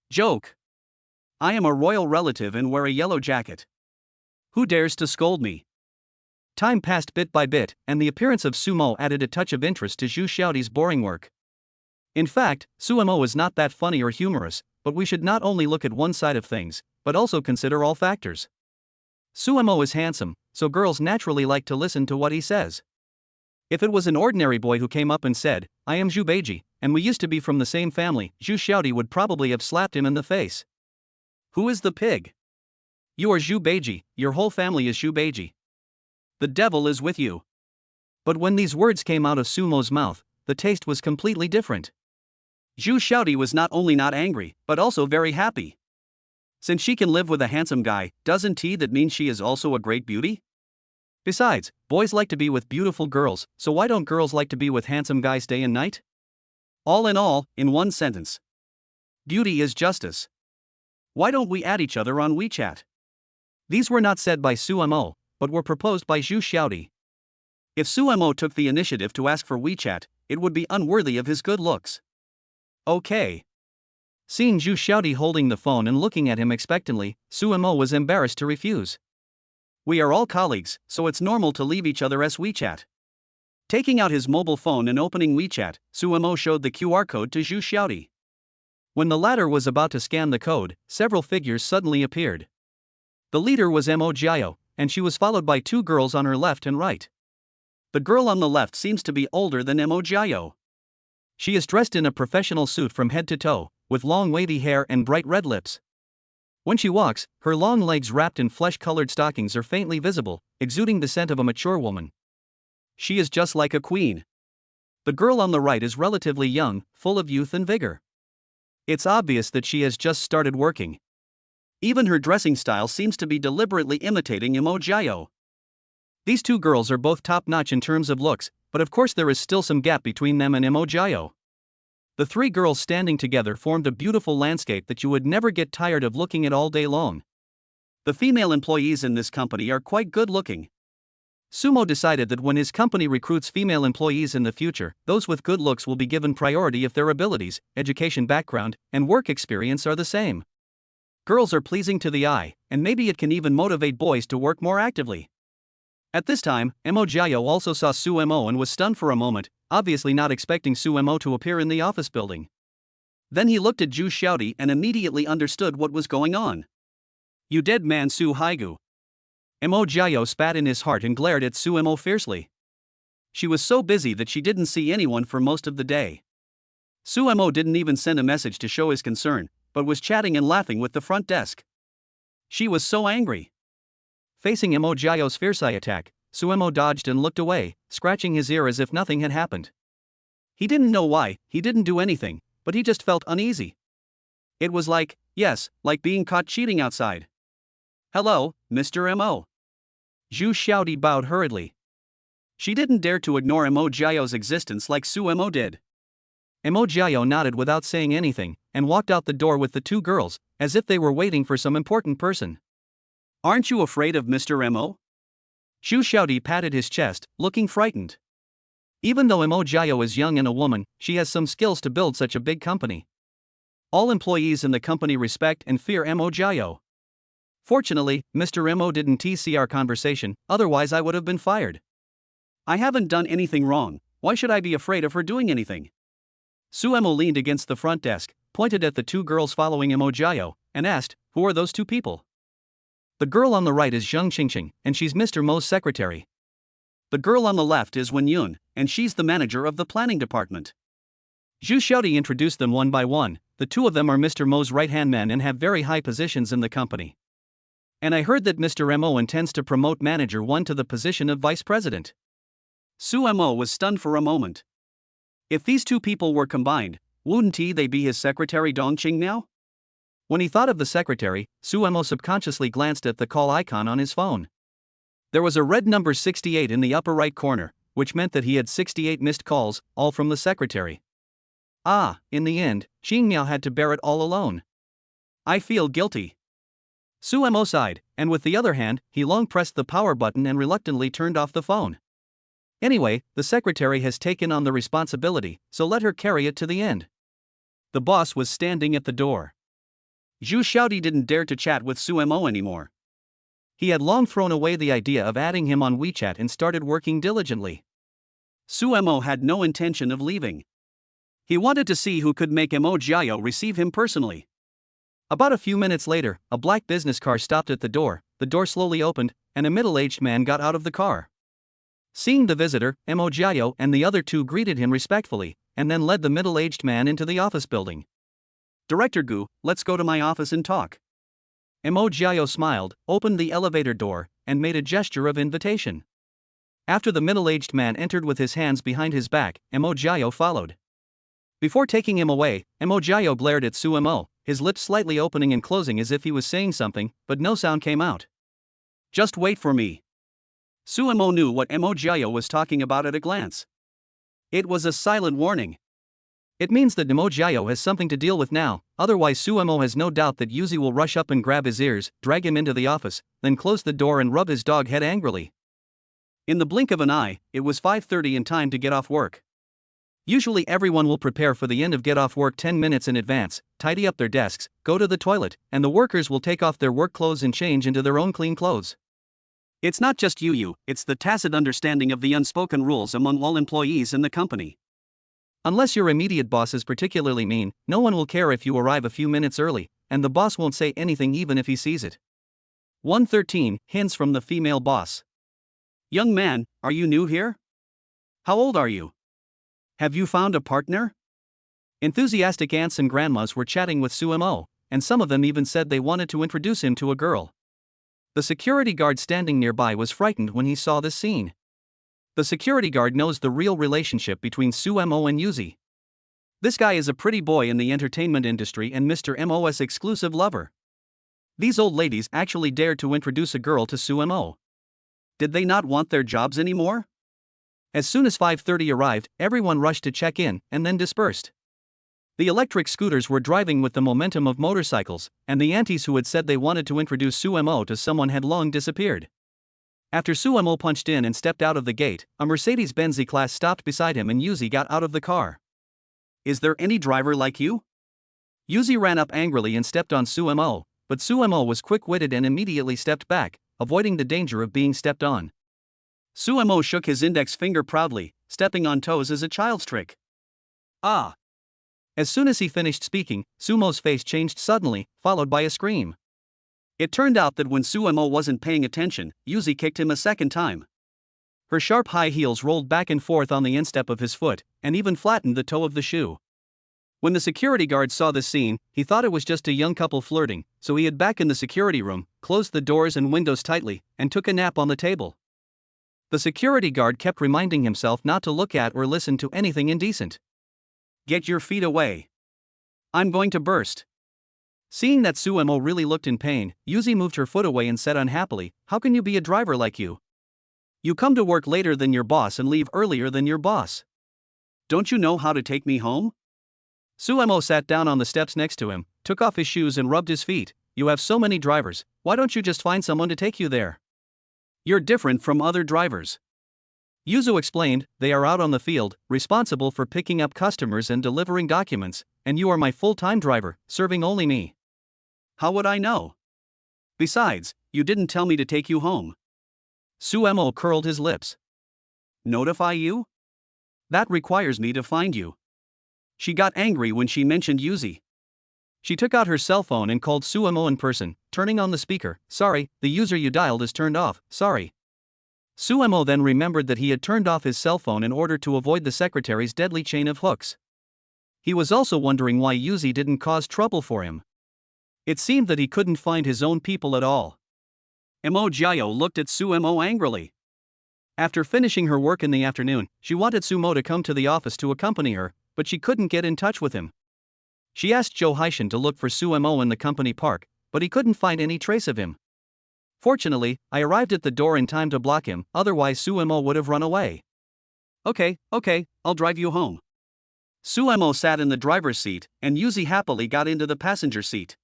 Joke. I am a royal relative and wear a yellow jacket. Who dares to scold me? Time passed bit by bit, and the appearance of Sumo added a touch of interest to Zhu Xiaodi's boring work. In fact, Sumo is not that funny or humorous, but we should not only look at one side of things, but also consider all factors. Sumo is handsome, so girls naturally like to listen to what he says. If it was an ordinary boy who came up and said, I am Zhu Beiji, and we used to be from the same family, Zhu Xiaodi would probably have slapped him in the face. Who is the pig? You are Zhu Beiji, your whole family is Zhu Beiji. The devil is with you. But when these words came out of Sumo's mouth, the taste was completely different. Zhu Xiaodi was not only not angry, but also very happy. Since she can live with a handsome guy, doesn't that mean she is also a great beauty? Besides, boys like to be with beautiful girls, so why don't girls like to be with handsome guys day and night? All, in one sentence. Beauty is justice. Why don't we add each other on WeChat? These were not said by Sumo, but were proposed by Zhu Xiaodi. If Sumo took the initiative to ask for WeChat, it would be unworthy of his good looks. Okay. Seeing Zhu Xiaodi holding the phone and looking at him expectantly, Sumo was embarrassed to refuse. We are all colleagues, so it's normal to leave each other as WeChat. Taking out his mobile phone and opening WeChat, Sumo showed the QR code to Zhu Xiaodi. When the latter was about to scan the code, several figures suddenly appeared. The leader was Mo Jiao, and she was followed by two girls on her left and right. The girl on the left seems to be older than Mo Jiao. She is dressed in a professional suit from head to toe, with long wavy hair and bright red lips. When she walks, her long legs wrapped in flesh-colored stockings are faintly visible, exuding the scent of a mature woman. She is just like a queen. The girl on the right is relatively young, full of youth and vigor. It's obvious that she has just started working. Even her dressing style seems to be deliberately imitating Mo Jiao. These two girls are both top-notch in terms of looks, but of course there is still some gap between them and Mo Jiao. The three girls standing together formed a beautiful landscape that you would never get tired of looking at all day long. The female employees in this company are quite good-looking. Sumo decided that when his company recruits female employees in the future, those with good looks will be given priority if their abilities, education background, and work experience are the same. Girls are pleasing to the eye, and maybe it can even motivate boys to work more actively. At this time, Mo Jiao also saw Su Mo and was stunned for a moment, obviously not expecting Su Mo to appear in the office building. Then he looked at Zhu Xiaodi and immediately understood what was going on. "You dead man Su Haigu." Mo Jiao spat in his heart and glared at Su Mo fiercely. She was so busy that she didn't see anyone for most of the day. Su Mo didn't even send a message to show his concern, but was chatting and laughing with the front desk. She was so angry. Facing Mo Jiao's fierce attack, Su Mo dodged and looked away, scratching his ear as if nothing had happened. He didn't know why, he didn't do anything, but he just felt uneasy. It was like, yes, like being caught cheating outside. "Hello, Mr. Mo." Zhu Xiaodi bowed hurriedly. She didn't dare to ignore Mo Jiao's existence like Su Mo did. Mo Jiao nodded without saying anything, and walked out the door with the two girls, as if they were waiting for some important person. "Aren't you afraid of Mr. Mo?" Zhu Xiaodi patted his chest, looking frightened. Even though Mo Jiao is young and a woman, she has some skills to build such a big company. All employees in the company respect and fear Mo Jiao. Fortunately, Mr. Mo didn't tease our conversation, otherwise I would have been fired. "I haven't done anything wrong, why should I be afraid of her doing anything?" Su Mo leaned against the front desk, pointed at the two girls following Mo Jiao, and asked, "Who are those two people?" "The girl on the right is Zheng Qingqing, and she's Mr. Mo's secretary. The girl on the left is Wen Yun, and she's the manager of the planning department." Zhu Xiaodi introduced them one by one. The two of them are Mr. Mo's right-hand men and have very high positions in the company. "And I heard that Mr. Mo intends to promote Manager 1 to the position of Vice President." Su Mo was stunned for a moment. If these two people were combined, wouldn't they be his secretary Dongqing now? When he thought of the secretary, Su Mo subconsciously glanced at the call icon on his phone. There was a red number 68 in the upper right corner, which meant that he had 68 missed calls, all from the secretary. In the end, Qing Miao had to bear it all alone. "I feel guilty." Su Mo sighed, and with the other hand, he long pressed the power button and reluctantly turned off the phone. Anyway, the secretary has taken on the responsibility, so let her carry it to the end. The boss was standing at the door. Zhu Xiaodi didn't dare to chat with Su Mo anymore. He had long thrown away the idea of adding him on WeChat and started working diligently. Su Mo had no intention of leaving. He wanted to see who could make Mo Jiao receive him personally. About a few minutes later, a black business car stopped at the door slowly opened, and a middle-aged man got out of the car. Seeing the visitor, Mo Jiao and the other two greeted him respectfully, and then led the middle-aged man into the office building. "Director Gu, let's go to my office and talk." Mo Jiao smiled, opened the elevator door, and made a gesture of invitation. After the middle-aged man entered with his hands behind his back, Mo Jiao followed. Before taking him away, Mo Jiao glared at Su Mo, his lips slightly opening and closing as if he was saying something, but no sound came out. "Just wait for me." Su Mo knew what Mo Jiao was talking about at a glance. It was a silent warning. It means that Mo Jiao has something to deal with now, otherwise Su Mo has no doubt that Yuzi will rush up and grab his ears, drag him into the office, then close the door and rub his dog head angrily. In the blink of an eye, it was 5:30 and time to get off work. Usually everyone will prepare for the end of get off work 10 minutes in advance, tidy up their desks, go to the toilet, and the workers will take off their work clothes and change into their own clean clothes. It's not just you, it's the tacit understanding of the unspoken rules among all employees in the company. Unless your immediate boss is particularly mean, no one will care if you arrive a few minutes early, and the boss won't say anything even if he sees it. 113 Hints from the female boss. "Young man, are you new here? How old are you? Have you found a partner?" Enthusiastic aunts and grandmas were chatting with Su Mo, and some of them even said they wanted to introduce him to a girl. The security guard standing nearby was frightened when he saw this scene. The security guard knows the real relationship between Su Mo and Yuzi. This guy is a pretty boy in the entertainment industry and Mr. Mo's exclusive lover. These old ladies actually dared to introduce a girl to Su Mo. Did they not want their jobs anymore? As soon as 5:30 arrived, everyone rushed to check in, and then dispersed. The electric scooters were driving with the momentum of motorcycles, and the aunties who had said they wanted to introduce Su Mo to someone had long disappeared. After Su Mo punched in and stepped out of the gate, a Mercedes-Benz E-Class stopped beside him and Yuzi got out of the car. "Is there any driver like you?" Yuzi ran up angrily and stepped on Su Mo, but Su Mo was quick-witted and immediately stepped back, avoiding the danger of being stepped on. Suemo shook his index finger proudly, stepping on toes as a child's trick. Ah! As soon as he finished speaking, Sumo's face changed suddenly, followed by a scream. It turned out that when Suemo wasn't paying attention, Yuzi kicked him a second time. Her sharp high heels rolled back and forth on the instep of his foot, and even flattened the toe of the shoe. When the security guard saw this scene, he thought it was just a young couple flirting, so he hid back in the security room, closed the doors and windows tightly, and took a nap on the table. The security guard kept reminding himself not to look at or listen to anything indecent. Get your feet away. I'm going to burst. Seeing that Suemo really looked in pain, Yuzi moved her foot away and said unhappily, "How can you be a driver like you? You come to work later than your boss and leave earlier than your boss. Don't you know how to take me home?" Suemo sat down on the steps next to him, took off his shoes and rubbed his feet. "You have so many drivers, why don't you just find someone to take you there? You're different from other drivers." Yuzu explained, "They are out on the field, responsible for picking up customers and delivering documents, and you are my full-time driver, serving only me." "How would I know? Besides, you didn't tell me to take you home." Suemo curled his lips. "Notify you? That requires me to find you." She got angry when she mentioned Yuzi. She took out her cell phone and called Suemo in person, turning on the speaker. "Sorry, the user you dialed is turned off, sorry." Suemo then remembered that he had turned off his cell phone in order to avoid the secretary's deadly chain of hooks. He was also wondering why Yuzi didn't cause trouble for him. It seemed that he couldn't find his own people at all. Emo Jiao looked at Suemo angrily. After finishing her work in the afternoon, she wanted Sumo to come to the office to accompany her, but she couldn't get in touch with him. She asked Joe Haishin to look for Suemo in the company park, but he couldn't find any trace of him. "Fortunately, I arrived at the door in time to block him, otherwise Suemo would have run away." Okay, I'll drive you home." Suemo sat in the driver's seat, and Yuzi happily got into the passenger seat.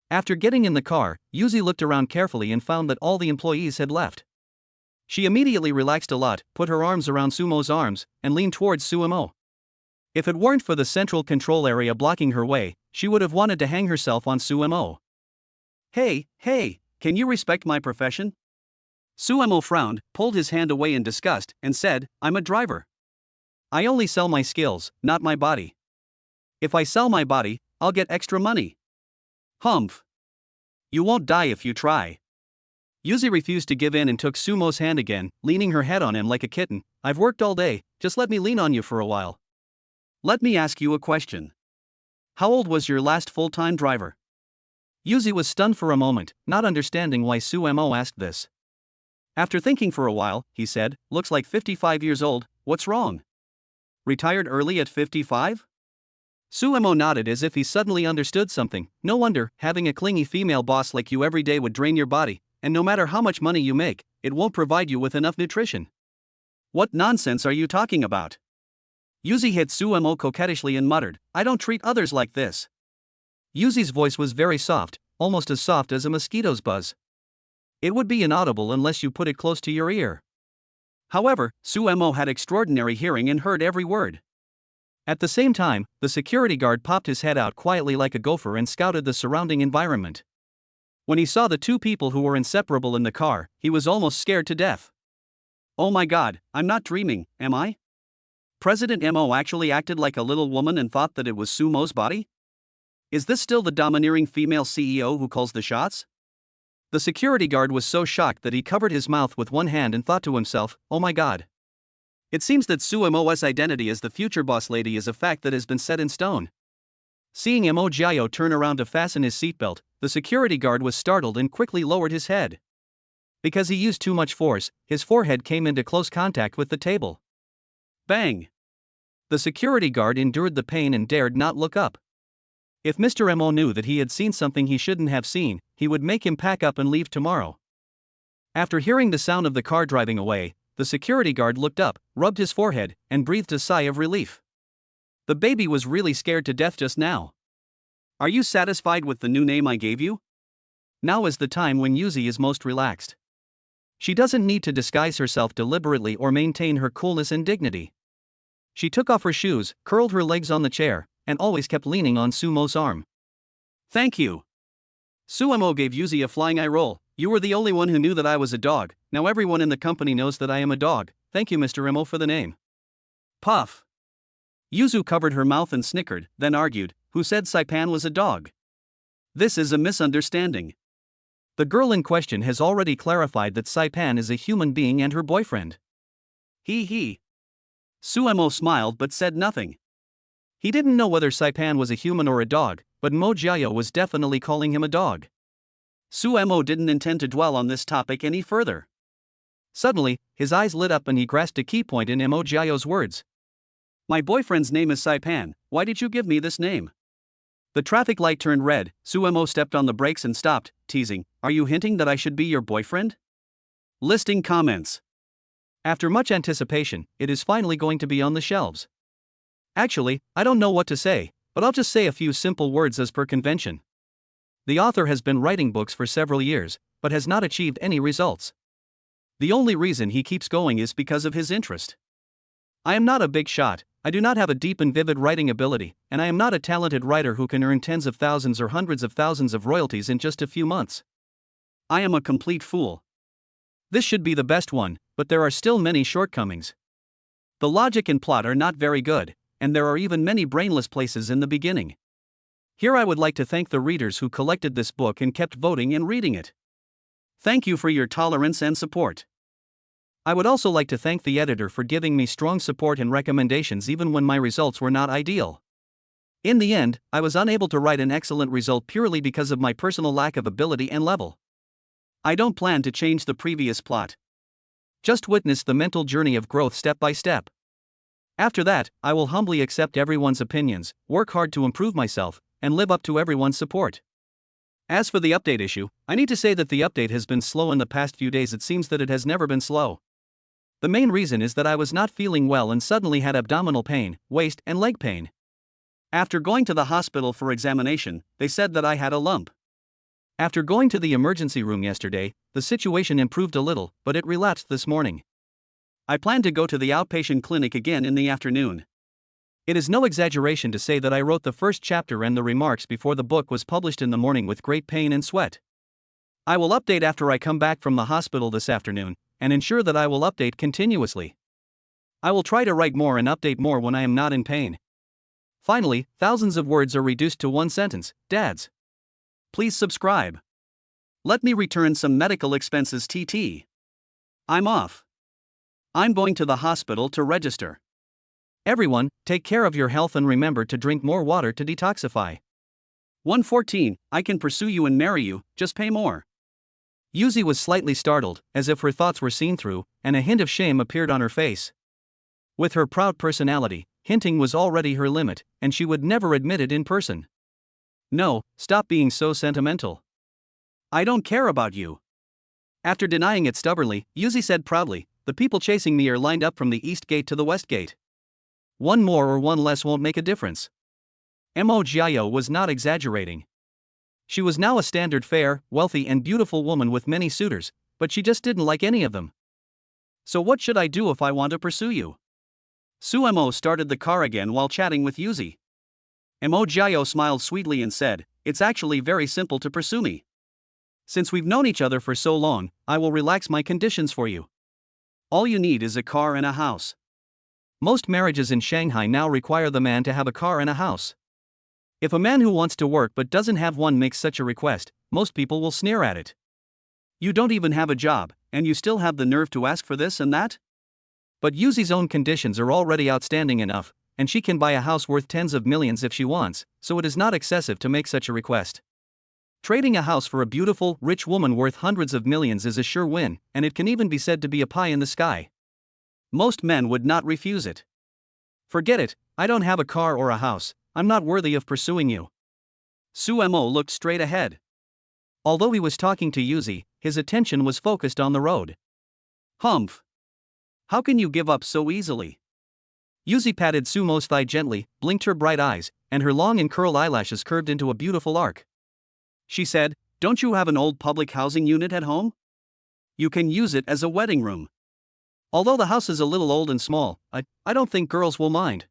After getting in the car, Yuzi looked around carefully and found that all the employees had left. She immediately relaxed a lot, put her arms around Sumo's arms, and leaned towards Suemo. If it weren't for the central control area blocking her way, she would have wanted to hang herself on Suemo. Hey, can you respect my profession?" Suemo frowned, pulled his hand away in disgust, and said, "I'm a driver. I only sell my skills, not my body. If I sell my body, I'll get extra money." "Humph. You won't die if you try." Yuzi refused to give in and took Sumo's hand again, leaning her head on him like a kitten. "I've worked all day, just let me lean on you for a while." "Let me ask you a question. How old was your last full-time driver?" Yuzi was stunned for a moment, not understanding why Suemo asked this. After thinking for a while, he said, "Looks like 55 years old, what's wrong? Retired early at 55? Suemo nodded as if he suddenly understood something. "No wonder, having a clingy female boss like you every day would drain your body, and no matter how much money you make, it won't provide you with enough nutrition." "What nonsense are you talking about?" Yuzi hit Suemo coquettishly and muttered, "I don't treat others like this." Yuzi's voice was very soft, almost as soft as a mosquito's buzz. It would be inaudible unless you put it close to your ear. However, Suemo had extraordinary hearing and heard every word. At the same time, the security guard popped his head out quietly like a gopher and scouted the surrounding environment. When he saw the two people who were inseparable in the car, he was almost scared to death. "Oh my god, I'm not dreaming, am I? President Mo actually acted like a little woman and thought that it was Sumo's body? Is this still the domineering female CEO who calls the shots?" The security guard was so shocked that he covered his mouth with one hand and thought to himself, "Oh my god. It seems that Suemo's identity as the future boss lady is a fact that has been set in stone." Seeing Mo Jiao turn around to fasten his seatbelt, the security guard was startled and quickly lowered his head. Because he used too much force, his forehead came into close contact with the table. Bang! The security guard endured the pain and dared not look up. If Mr. Mo knew that he had seen something he shouldn't have seen, he would make him pack up and leave tomorrow. After hearing the sound of the car driving away, the security guard looked up, rubbed his forehead, and breathed a sigh of relief. The baby was really scared to death just now. "Are you satisfied with the new name I gave you?" Now is the time when Yuzi is most relaxed. She doesn't need to disguise herself deliberately or maintain her coolness and dignity. She took off her shoes, curled her legs on the chair, and always kept leaning on Sumo's arm. "Thank you." Suemo gave Yuzi a flying eye roll, You were the only one who knew that I was a dog, now everyone in the company knows that I am a dog. Thank you, Mr. Imo, for the name. Puff. Yuzu covered her mouth and snickered, then argued, who said Saipan was a dog? This is a misunderstanding. The girl in question has already clarified that Saipan is a human being and her boyfriend. He. Suemo smiled but said nothing. He didn't know whether Saipan was a human or a dog, but Mo Jiao was definitely calling him a dog. Suemo didn't intend to dwell on this topic any further. Suddenly, his eyes lit up and he grasped a key point in Mo Jiao's words. My boyfriend's name is Saipan, why did you give me this name? The traffic light turned red, Suemo stepped on the brakes and stopped, teasing, are you hinting that I should be your boyfriend? Listing comments. After much anticipation, it is finally going to be on the shelves. Actually, I don't know what to say, but I'll just say a few simple words as per convention. The author has been writing books for several years, but has not achieved any results. The only reason he keeps going is because of his interest. I am not a big shot, I do not have a deep and vivid writing ability, and I am not a talented writer who can earn tens of thousands or hundreds of thousands of royalties in just a few months. I am a complete fool. This should be the best one, but there are still many shortcomings. The logic and plot are not very good, and there are even many brainless places in the beginning. Here I would like to thank the readers who collected this book and kept voting and reading it. Thank you for your tolerance and support. I would also like to thank the editor for giving me strong support and recommendations even when my results were not ideal. In the end, I was unable to write an excellent result purely because of my personal lack of ability and level. I don't plan to change the previous plot. Just witness the mental journey of growth step by step. After that, I will humbly accept everyone's opinions, work hard to improve myself, and live up to everyone's support. As for the update issue, I need to say that the update has been slow in the past few days. It seems that it has never been slow. The main reason is that I was not feeling well and suddenly had abdominal pain, waist and leg pain. After going to the hospital for examination, they said that I had a lump. After going to the emergency room yesterday, the situation improved a little, but it relapsed this morning. I plan to go to the outpatient clinic again in the afternoon. It is no exaggeration to say that I wrote the first chapter and the remarks before the book was published in the morning with great pain and sweat. I will update after I come back from the hospital this afternoon, and ensure that I will update continuously. I will try to write more and update more when I am not in pain. Finally, thousands of words are reduced to one sentence, dads. Please subscribe. Let me return some medical expenses TT. I'm off. I'm going to the hospital to register. Everyone, take care of your health and remember to drink more water to detoxify. 114, I can pursue you and marry you, just pay more. Yuzi was slightly startled, as if her thoughts were seen through, and a hint of shame appeared on her face. With her proud personality, hinting was already her limit, and she would never admit it in person. No, stop being so sentimental. I don't care about you. After denying it stubbornly, Yuzi said proudly, the people chasing me are lined up from the east gate to the west gate. One more or one less won't make a difference. Mo Jiao was not exaggerating. She was now a standard fair, wealthy and beautiful woman with many suitors, but she just didn't like any of them. So what should I do if I want to pursue you? Suemo started the car again while chatting with Yuzi. Mo Jiao smiled sweetly and said, it's actually very simple to pursue me. Since we've known each other for so long, I will relax my conditions for you. All you need is a car and a house. Most marriages in Shanghai now require the man to have a car and a house. If a man who wants to work but doesn't have one makes such a request, most people will sneer at it. You don't even have a job, and you still have the nerve to ask for this and that? But Yuzi's own conditions are already outstanding enough, and she can buy a house worth tens of millions if she wants, so it is not excessive to make such a request. Trading a house for a beautiful, rich woman worth hundreds of millions is a sure win, and it can even be said to be a pie in the sky. Most men would not refuse it. Forget it, I don't have a car or a house, I'm not worthy of pursuing you. Suemo looked straight ahead. Although he was talking to Yuzi, his attention was focused on the road. Humph. How can you give up so easily? Yuzi patted Sumo's thigh gently, blinked her bright eyes, and her long and curled eyelashes curved into a beautiful arc. She said, don't you have an old public housing unit at home? You can use it as a wedding room. Although the house is a little old and small, I don't think girls will mind.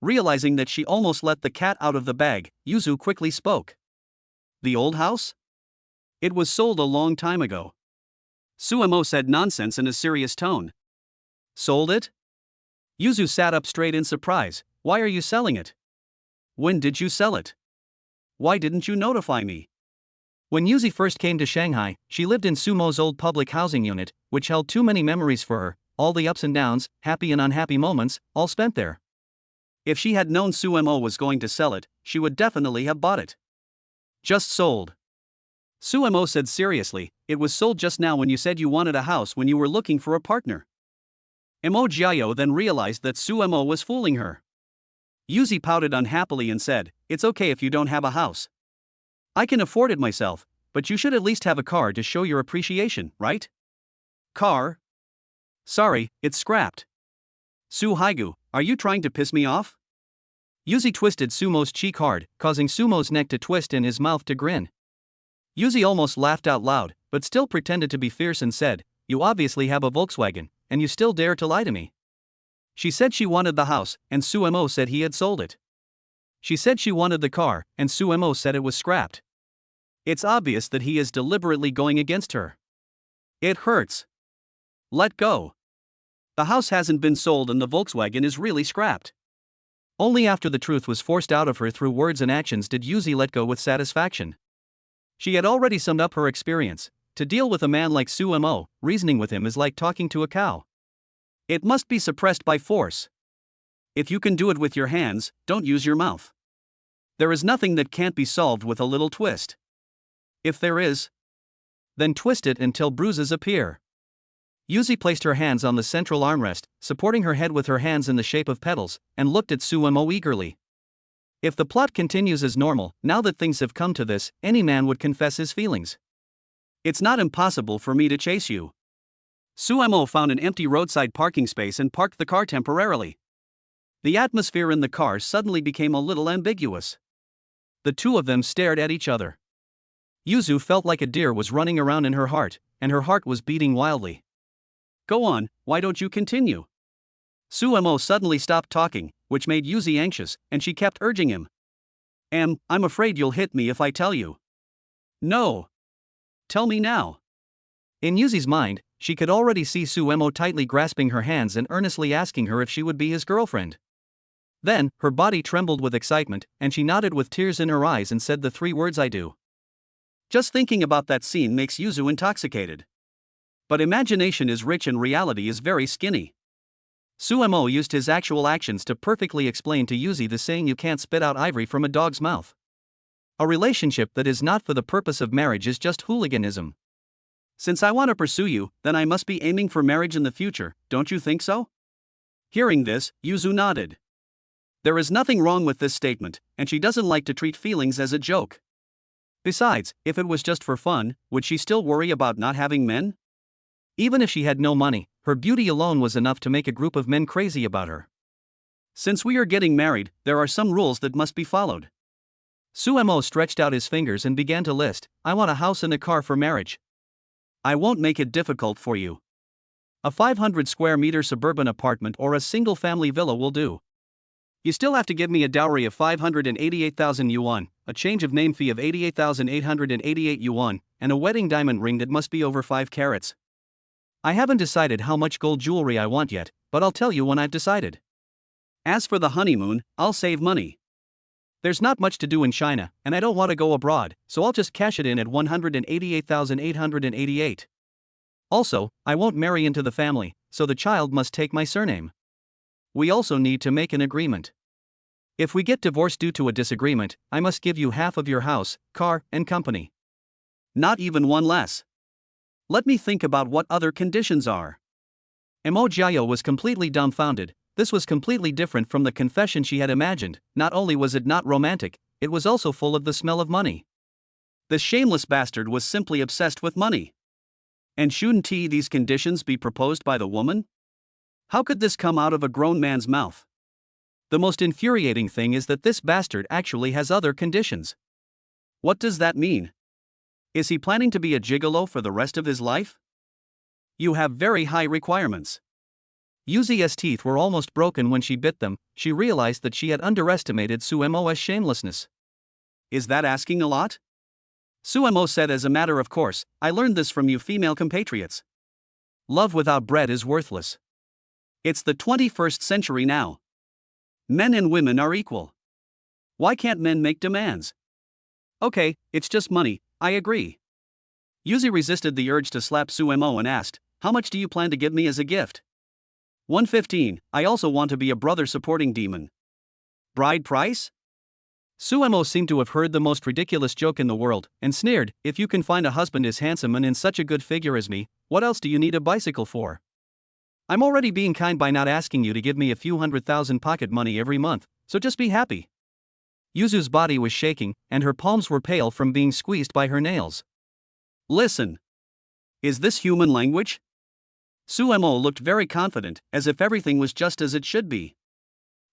Realizing that she almost let the cat out of the bag, Yuzu quickly spoke. The old house? It was sold a long time ago. Suemo said nonsense in a serious tone. Sold it? Yuzu sat up straight in surprise. Why are you selling it? When did you sell it? Why didn't you notify me? When Yuzi first came to Shanghai, she lived in Sumo's old public housing unit, which held too many memories for her, all the ups and downs, happy and unhappy moments, all spent there. If she had known Suemo was going to sell it, she would definitely have bought it. Just sold. Suemo said seriously, it was sold just now when you said you wanted a house when you were looking for a partner. Emo Jiao then realized that Suemo was fooling her. Yuzi pouted unhappily and said, it's okay if you don't have a house. I can afford it myself, but you should at least have a car to show your appreciation, right? Car? Sorry, it's scrapped. Su Haigu, are you trying to piss me off? Yuzi twisted Sumo's cheek hard, causing Sumo's neck to twist and his mouth to grin. Yuzi almost laughed out loud, but still pretended to be fierce and said, you obviously have a Volkswagen, and you still dare to lie to me. She said she wanted the house, and Suemo said he had sold it. She said she wanted the car, and Suemo said it was scrapped. It's obvious that he is deliberately going against her. It hurts. Let go. The house hasn't been sold and the Volkswagen is really scrapped. Only after the truth was forced out of her through words and actions did Yuzi let go with satisfaction. She had already summed up her experience. To deal with a man like Suemo, reasoning with him is like talking to a cow. It must be suppressed by force. If you can do it with your hands, don't use your mouth. There is nothing that can't be solved with a little twist. If there is, then twist it until bruises appear. Yuzi placed her hands on the central armrest, supporting her head with her hands in the shape of petals, and looked at Suemo eagerly. If the plot continues as normal, now that things have come to this, any man would confess his feelings. It's not impossible for me to chase you. Suemo found an empty roadside parking space and parked the car temporarily. The atmosphere in the car suddenly became a little ambiguous. The two of them stared at each other. Yuzu felt like a deer was running around in her heart, and her heart was beating wildly. Go on, why don't you continue? Suemo suddenly stopped talking, which made Yuzi anxious, and she kept urging him. I'm afraid you'll hit me if I tell you. No. Tell me now. In Yuzi's mind, she could already see Suemo tightly grasping her hands and earnestly asking her if she would be his girlfriend. Then, her body trembled with excitement, and she nodded with tears in her eyes and said the three words I do. Just thinking about that scene makes Yuzu intoxicated. But imagination is rich and reality is very skinny. Suemo used his actual actions to perfectly explain to Yuzi the saying you can't spit out ivory from a dog's mouth. A relationship that is not for the purpose of marriage is just hooliganism. Since I want to pursue you, then I must be aiming for marriage in the future, don't you think so? Hearing this, Yuzu nodded. There is nothing wrong with this statement, and she doesn't like to treat feelings as a joke. Besides, if it was just for fun, would she still worry about not having men? Even if she had no money, her beauty alone was enough to make a group of men crazy about her. Since we are getting married, there are some rules that must be followed. Suemo stretched out his fingers and began to list. I want a house and a car for marriage. I won't make it difficult for you. A 500 square meter suburban apartment or a single family villa will do. You still have to give me a dowry of 588,000 yuan, a change of name fee of 88,888 yuan, and a wedding diamond ring that must be over 5 carats. I haven't decided how much gold jewelry I want yet, but I'll tell you when I've decided. As for the honeymoon, I'll save money. There's not much to do in China, and I don't want to go abroad, so I'll just cash it in at 188,888. Also, I won't marry into the family, so the child must take my surname. We also need to make an agreement. If we get divorced due to a disagreement, I must give you half of your house, car, and company. Not even one less. Let me think about what other conditions are. Emo Jiao was completely dumbfounded. This was completely different from the confession she had imagined. Not only was it not romantic, it was also full of the smell of money. The shameless bastard was simply obsessed with money. And shouldn't these conditions be proposed by the woman? How could this come out of a grown man's mouth? The most infuriating thing is that this bastard actually has other conditions. What does that mean? Is he planning to be a gigolo for the rest of his life? You have very high requirements. Yuzi's teeth were almost broken when she bit them. She realized that she had underestimated Suemo's shamelessness. Is that asking a lot? Suemo said as a matter of course, I learned this from you female compatriots. Love without bread is worthless. It's the 21st century now. Men and women are equal. Why can't men make demands? Okay, it's just money, I agree. Yuzi resisted the urge to slap Suemo and asked, how much do you plan to give me as a gift? 115, I also want to be a brother supporting demon. Bride price? Suemo seemed to have heard the most ridiculous joke in the world, and sneered, if you can find a husband as handsome and in such a good figure as me, what else do you need a bicycle for? I'm already being kind by not asking you to give me a few $100,000 pocket money every month, so just be happy. Yuzu's body was shaking, and her palms were pale from being squeezed by her nails. Listen. Is this human language? Suemo looked very confident, as if everything was just as it should be.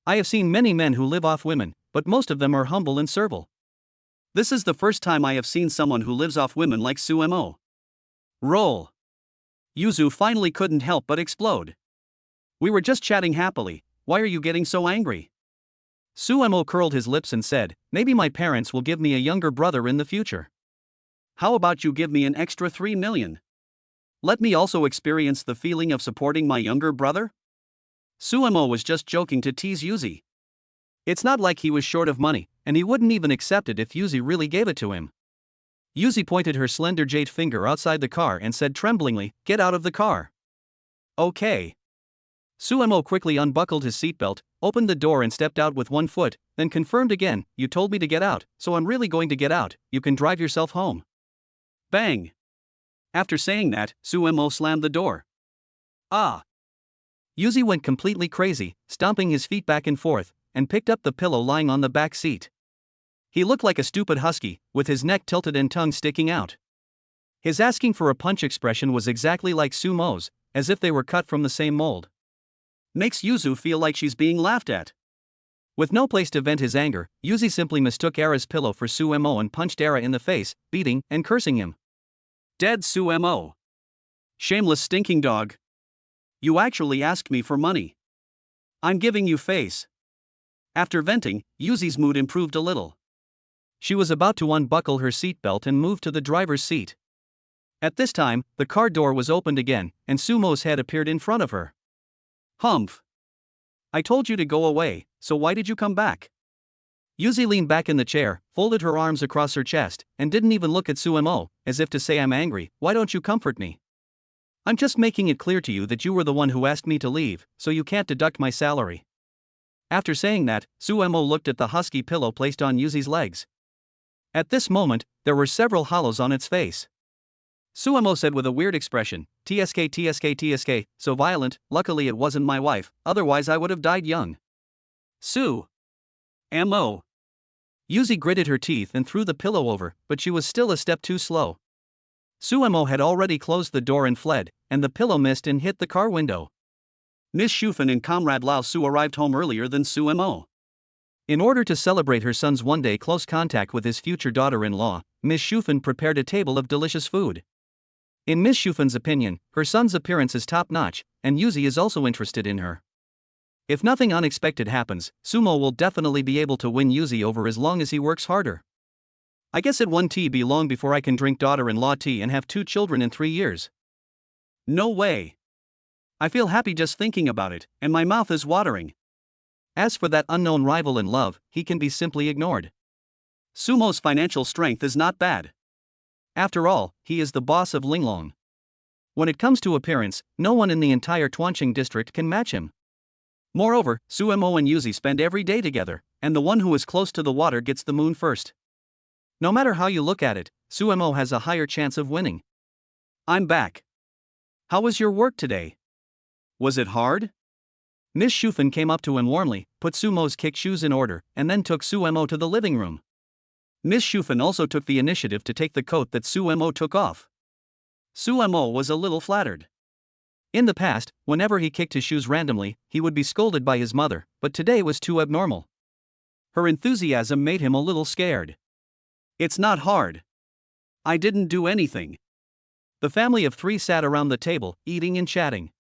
I have seen many men who live off women, but most of them are humble and servile. This is the first time I have seen someone who lives off women like Suemo. Roll. Yuzu finally couldn't help but explode. We were just chatting happily, why are you getting so angry? Suemo curled his lips and said, maybe my parents will give me a younger brother in the future. How about you give me an extra 3 million? Let me also experience the feeling of supporting my younger brother? Suemo was just joking to tease Yuzi. It's not like he was short of money, and he wouldn't even accept it if Yuzi really gave it to him. Yuzi pointed her slender jade finger outside the car and said tremblingly, get out of the car. Okay. Suemo quickly unbuckled his seatbelt, opened the door and stepped out with one foot, then confirmed again, you told me to get out, so I'm really going to get out, you can drive yourself home. Bang. After saying that, Suemo slammed the door. Ah. Yuzi went completely crazy, stomping his feet back and forth, and picked up the pillow lying on the back seat. He looked like a stupid husky, with his neck tilted and tongue sticking out. His asking for a punch expression was exactly like Sumo's, as if they were cut from the same mold. Makes Yuzu feel like she's being laughed at. With no place to vent his anger, Yuzi simply mistook Era's pillow for Suemo and punched Era in the face, beating and cursing him. Dead Suemo. Shameless stinking dog. You actually asked me for money. I'm giving you face. After venting, Yuzi's mood improved a little. She was about to unbuckle her seatbelt and move to the driver's seat. At this time, the car door was opened again, and Sumo's head appeared in front of her. Humph. I told you to go away, so why did you come back? Yuzi leaned back in the chair, folded her arms across her chest, and didn't even look at Suemo, as if to say I'm angry, why don't you comfort me? I'm just making it clear to you that you were the one who asked me to leave, so you can't deduct my salary. After saying that, Suemo looked at the husky pillow placed on Yuzi's legs. At this moment, there were several hollows on its face. Suemo said with a weird expression, TSK TSK TSK, so violent, luckily it wasn't my wife, otherwise I would have died young. Su. M.O. Yuzi gritted her teeth and threw the pillow over, but she was still a step too slow. Suemo had already closed the door and fled, and the pillow missed and hit the car window. Miss Shufan and Comrade Lao Su arrived home earlier than Suemo. In order to celebrate her son's one-day close contact with his future daughter-in-law, Miss Shufan prepared a table of delicious food. In Miss Shufan's opinion, her son's appearance is top-notch, and Yuzi is also interested in her. If nothing unexpected happens, Sumo will definitely be able to win Yuzi over as long as he works harder. I guess it won't be long before I can drink daughter-in-law tea and have 2 children in 3 years. No way. I feel happy just thinking about it, and my mouth is watering. As for that unknown rival in love, he can be simply ignored. Sumo's financial strength is not bad. After all, he is the boss of Linglong. When it comes to appearance, no one in the entire Tuanqing district can match him. Moreover, Suemo and Yuzi spend every day together, and the one who is close to the water gets the moon first. No matter how you look at it, Suemo has a higher chance of winning. I'm back. How was your work today? Was it hard? Miss Shufan came up to him warmly, put Sumo's kick shoes in order, and then took Suemo to the living room. Miss Shufan also took the initiative to take the coat that Suemo took off. Suemo was a little flattered. In the past, whenever he kicked his shoes randomly, he would be scolded by his mother, but today was too abnormal. Her enthusiasm made him a little scared. It's not hard. I didn't do anything. The family of 3 sat around the table, eating and chatting.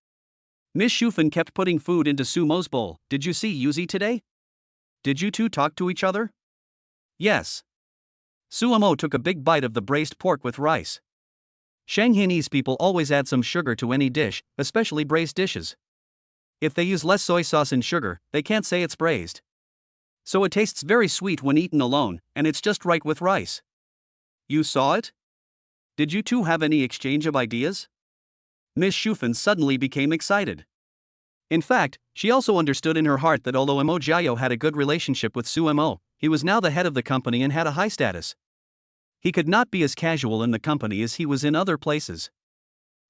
Miss Shufan kept putting food into Sumo's bowl. Did you see Yuzi today? Did you two talk to each other? Yes. Suemo took a big bite of the braised pork with rice. Shanghainese people always add some sugar to any dish, especially braised dishes. If they use less soy sauce and sugar, they can't say it's braised. So it tastes very sweet when eaten alone, and it's just right with rice. You saw it? Did you two have any exchange of ideas? Miss Shufan suddenly became excited. In fact, she also understood in her heart that although Mo Jiao had a good relationship with Suemo, he was now the head of the company and had a high status. He could not be as casual in the company as he was in other places.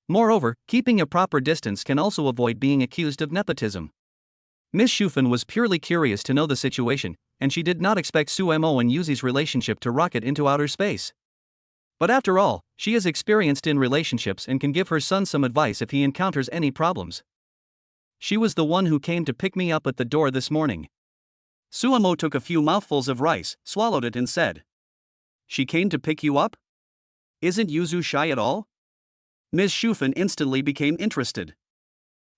Moreover, keeping a proper distance can also avoid being accused of nepotism. Miss Shufan was purely curious to know the situation, and she did not expect Suemo and Yuzi's relationship to rocket into outer space. But after all, she is experienced in relationships and can give her son some advice if he encounters any problems. She was the one who came to pick me up at the door this morning. Suemo took a few mouthfuls of rice, swallowed it and said, "She came to pick you up? Isn't Yuzu shy at all?" Ms. Shufan instantly became interested.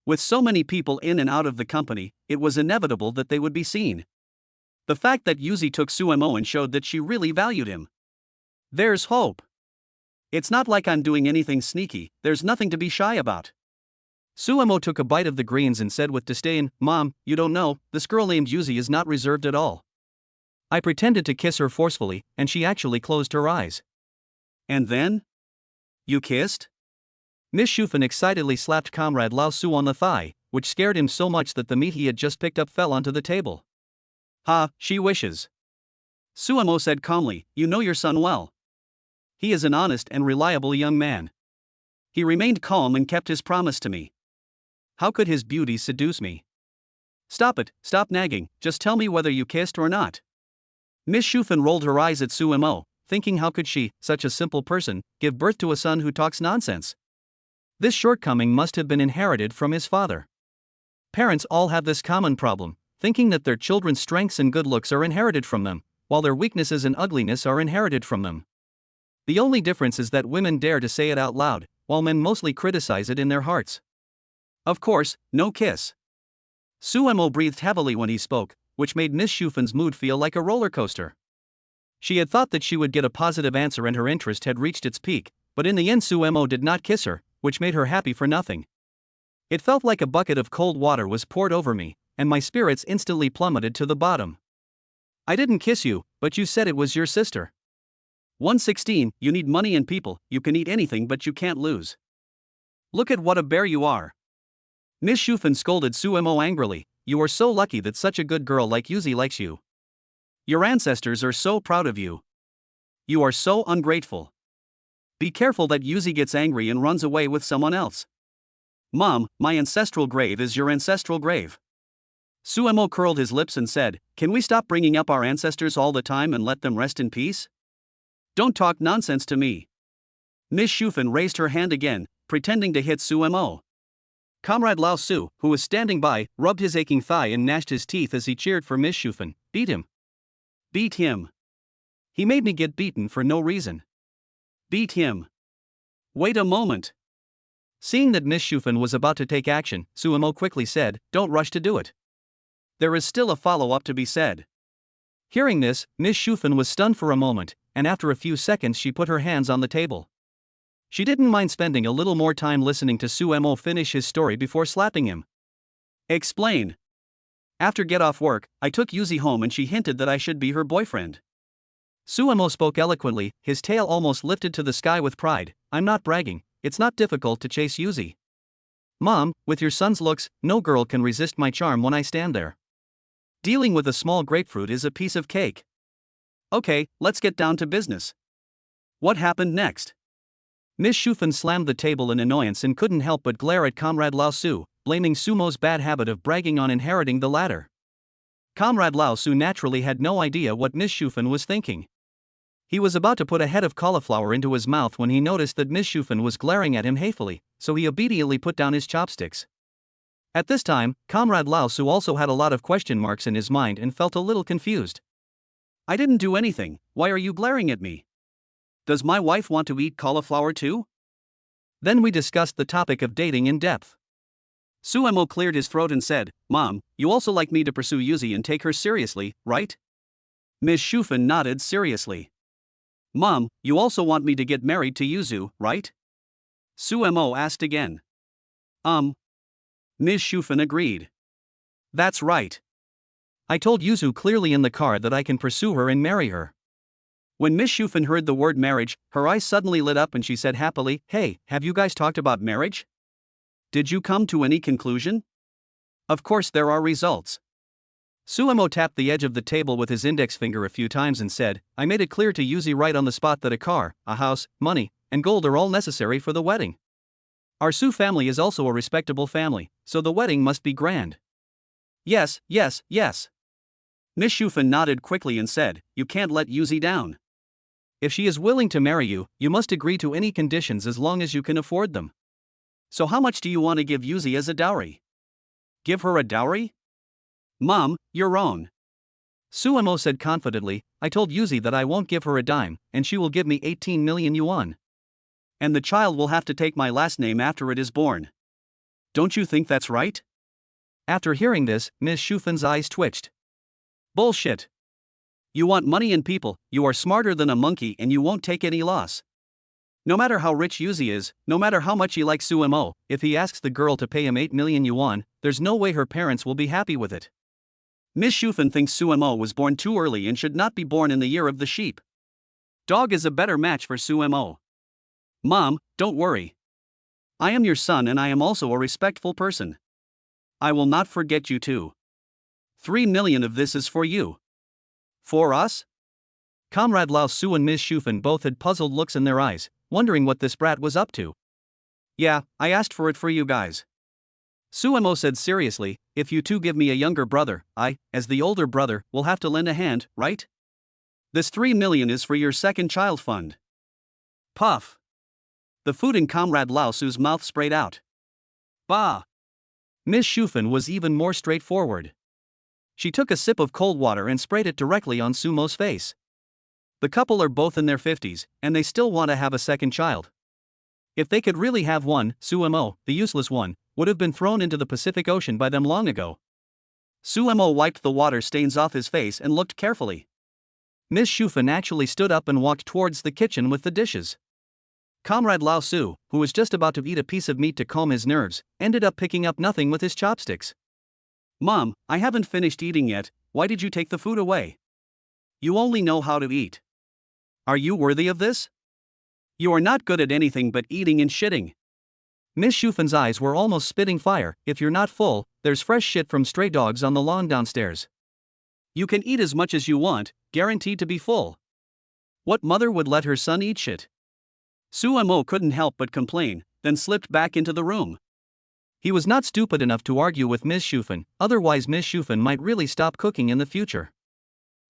With so many people in and out of the company, it was inevitable that they would be seen. The fact that Yuzi took Suemo and showed that she really valued him. There's hope. It's not like I'm doing anything sneaky, there's nothing to be shy about. Suemo took a bite of the greens and said with disdain, "Mom, you don't know, this girl named Yuzi is not reserved at all. I pretended to kiss her forcefully, and she actually closed her eyes." "And then? You kissed?" Miss Shufan excitedly slapped Comrade Lao Su on the thigh, which scared him so much that the meat he had just picked up fell onto the table. "Ha, she wishes." Suemo said calmly, "You know your son well. He is an honest and reliable young man. He remained calm and kept his promise to me. How could his beauty seduce me?" "Stop it, stop nagging, just tell me whether you kissed or not." Miss Shufan rolled her eyes at Suemo, thinking how could she, such a simple person, give birth to a son who talks nonsense? This shortcoming must have been inherited from his father. Parents all have this common problem, thinking that their children's strengths and good looks are inherited from them, while their weaknesses and ugliness are inherited from them. The only difference is that women dare to say it out loud, while men mostly criticize it in their hearts. Of course, no kiss. Suemo breathed heavily when he spoke, which made Miss Shufan's mood feel like a roller coaster. She had thought that she would get a positive answer and her interest had reached its peak, but in the end Suemo did not kiss her, which made her happy for nothing. It felt like a bucket of cold water was poured over me, and my spirits instantly plummeted to the bottom. "I didn't kiss you, but you said it was your sister." 116, you need money and people, you can eat anything but you can't lose. Look at what a bear you are. Miss Shufan scolded Suemo angrily, "You are so lucky that such a good girl like Yuzi likes you. Your ancestors are so proud of you. You are so ungrateful. Be careful that Yuzi gets angry and runs away with someone else." "Mom, my ancestral grave is your ancestral grave." Suemo curled his lips and said, "Can we stop bringing up our ancestors all the time and let them rest in peace? Don't talk nonsense to me." Miss Shufan raised her hand again, pretending to hit Suemo. Comrade Lao Su, who was standing by, rubbed his aching thigh and gnashed his teeth as he cheered for Miss Shufan. "Beat him. Beat him. He made me get beaten for no reason. Beat him. Wait a moment." Seeing that Miss Shufan was about to take action, Suemo quickly said, "Don't rush to do it. There is still a follow-up to be said." Hearing this, Miss Shufan was stunned for a moment, and after a few seconds she put her hands on the table. She didn't mind spending a little more time listening to Suemo finish his story before slapping him. "Explain." "After get off work, I took Yuzi home and she hinted that I should be her boyfriend." Suemo spoke eloquently, his tail almost lifted to the sky with pride. "I'm not bragging, it's not difficult to chase Yuzi. Mom, with your son's looks, no girl can resist my charm when I stand there. Dealing with a small grapefruit is a piece of cake. Okay, let's get down to business. What happened next?" Miss Shufan slammed the table in annoyance and couldn't help but glare at Comrade Lao Su, blaming Sumo's bad habit of bragging on inheriting the latter. Comrade Lao Su naturally had no idea what Miss Shufan was thinking. He was about to put a head of cauliflower into his mouth when he noticed that Miss Shufan was glaring at him hatefully, so he obediently put down his chopsticks. At this time, Comrade Lao Su also had a lot of question marks in his mind and felt a little confused. "I didn't do anything, why are you glaring at me? Does my wife want to eat cauliflower too?" Then we discussed the topic of dating in depth. Suemo cleared his throat and said, "Mom, you also like me to pursue Yuzi and take her seriously, right?" Miss Shufan nodded seriously. Mom, you also want me to get married to Yuzu, right? Sumo asked again. Ms. Shufan agreed. That's right. I told Yuzu clearly in the car that I can pursue her and marry her. When Miss Shufan heard the word marriage, her eyes suddenly lit up and she said happily, "Hey, have you guys talked about marriage? Did you come to any conclusion? Of course there are results." Sumo tapped the edge of the table with his index finger a few times and said, "I made it clear to Yuzi right on the spot that a car, a house, money, and gold are all necessary for the wedding. Our Su family is also a respectable family, so the wedding must be grand." Yes. Miss Shufan nodded quickly and said, "You can't let Yuzi down. If she is willing to marry you, you must agree to any conditions as long as you can afford them." So how much do you want to give Yuzi as a dowry? Give her a dowry? Mom, you're wrong. Sumo said confidently, "I told Yuzi that I won't give her a dime, and she will give me 18 million yuan. And the child will have to take my last name after it is born. Don't you think that's right?" After hearing this, Ms. Shufan's eyes twitched. Bullshit. You want money and people, you are smarter than a monkey and you won't take any loss. No matter how rich Yuzi is, no matter how much he likes Sumo, if he asks the girl to pay him 8 million yuan, there's no way her parents will be happy with it. Miss Shufan thinks Sumo was born too early and should not be born in the year of the sheep. Dog is a better match for Sumo. Mom, don't worry. I am your son and I am also a respectful person. I will not forget you too. 3 million of this is for you. For us? Comrade Lao Su and Ms. Shufan both had puzzled looks in their eyes, wondering what this brat was up to. Yeah, I asked for it for you guys. Sumo said seriously, if you two give me a younger brother, I, as the older brother, will have to lend a hand, right? This 3 million is for your second child fund. Puff. The food in Comrade Lao Su's mouth sprayed out. Bah. Miss Shufan was even more straightforward. She took a sip of cold water and sprayed it directly on Sumo's face. The couple are both in their 50s, and they still want to have a second child. If they could really have one, Sumo, the useless one, would have been thrown into the Pacific Ocean by them long ago. Sumo wiped the water stains off his face and looked carefully. Miss Shufan actually stood up and walked towards the kitchen with the dishes. Comrade Lao Su, who was just about to eat a piece of meat to calm his nerves, ended up picking up nothing with his chopsticks. Mom, I haven't finished eating yet, why did you take the food away? You only know how to eat. Are you worthy of this? You are not good at anything but eating and shitting. Miss Shufan's eyes were almost spitting fire. If you're not full, there's fresh shit from stray dogs on the lawn downstairs. You can eat as much as you want, guaranteed to be full. What mother would let her son eat shit? Sumo couldn't help but complain, then slipped back into the room. He was not stupid enough to argue with Miss Shufan, otherwise Miss Shufan might really stop cooking in the future.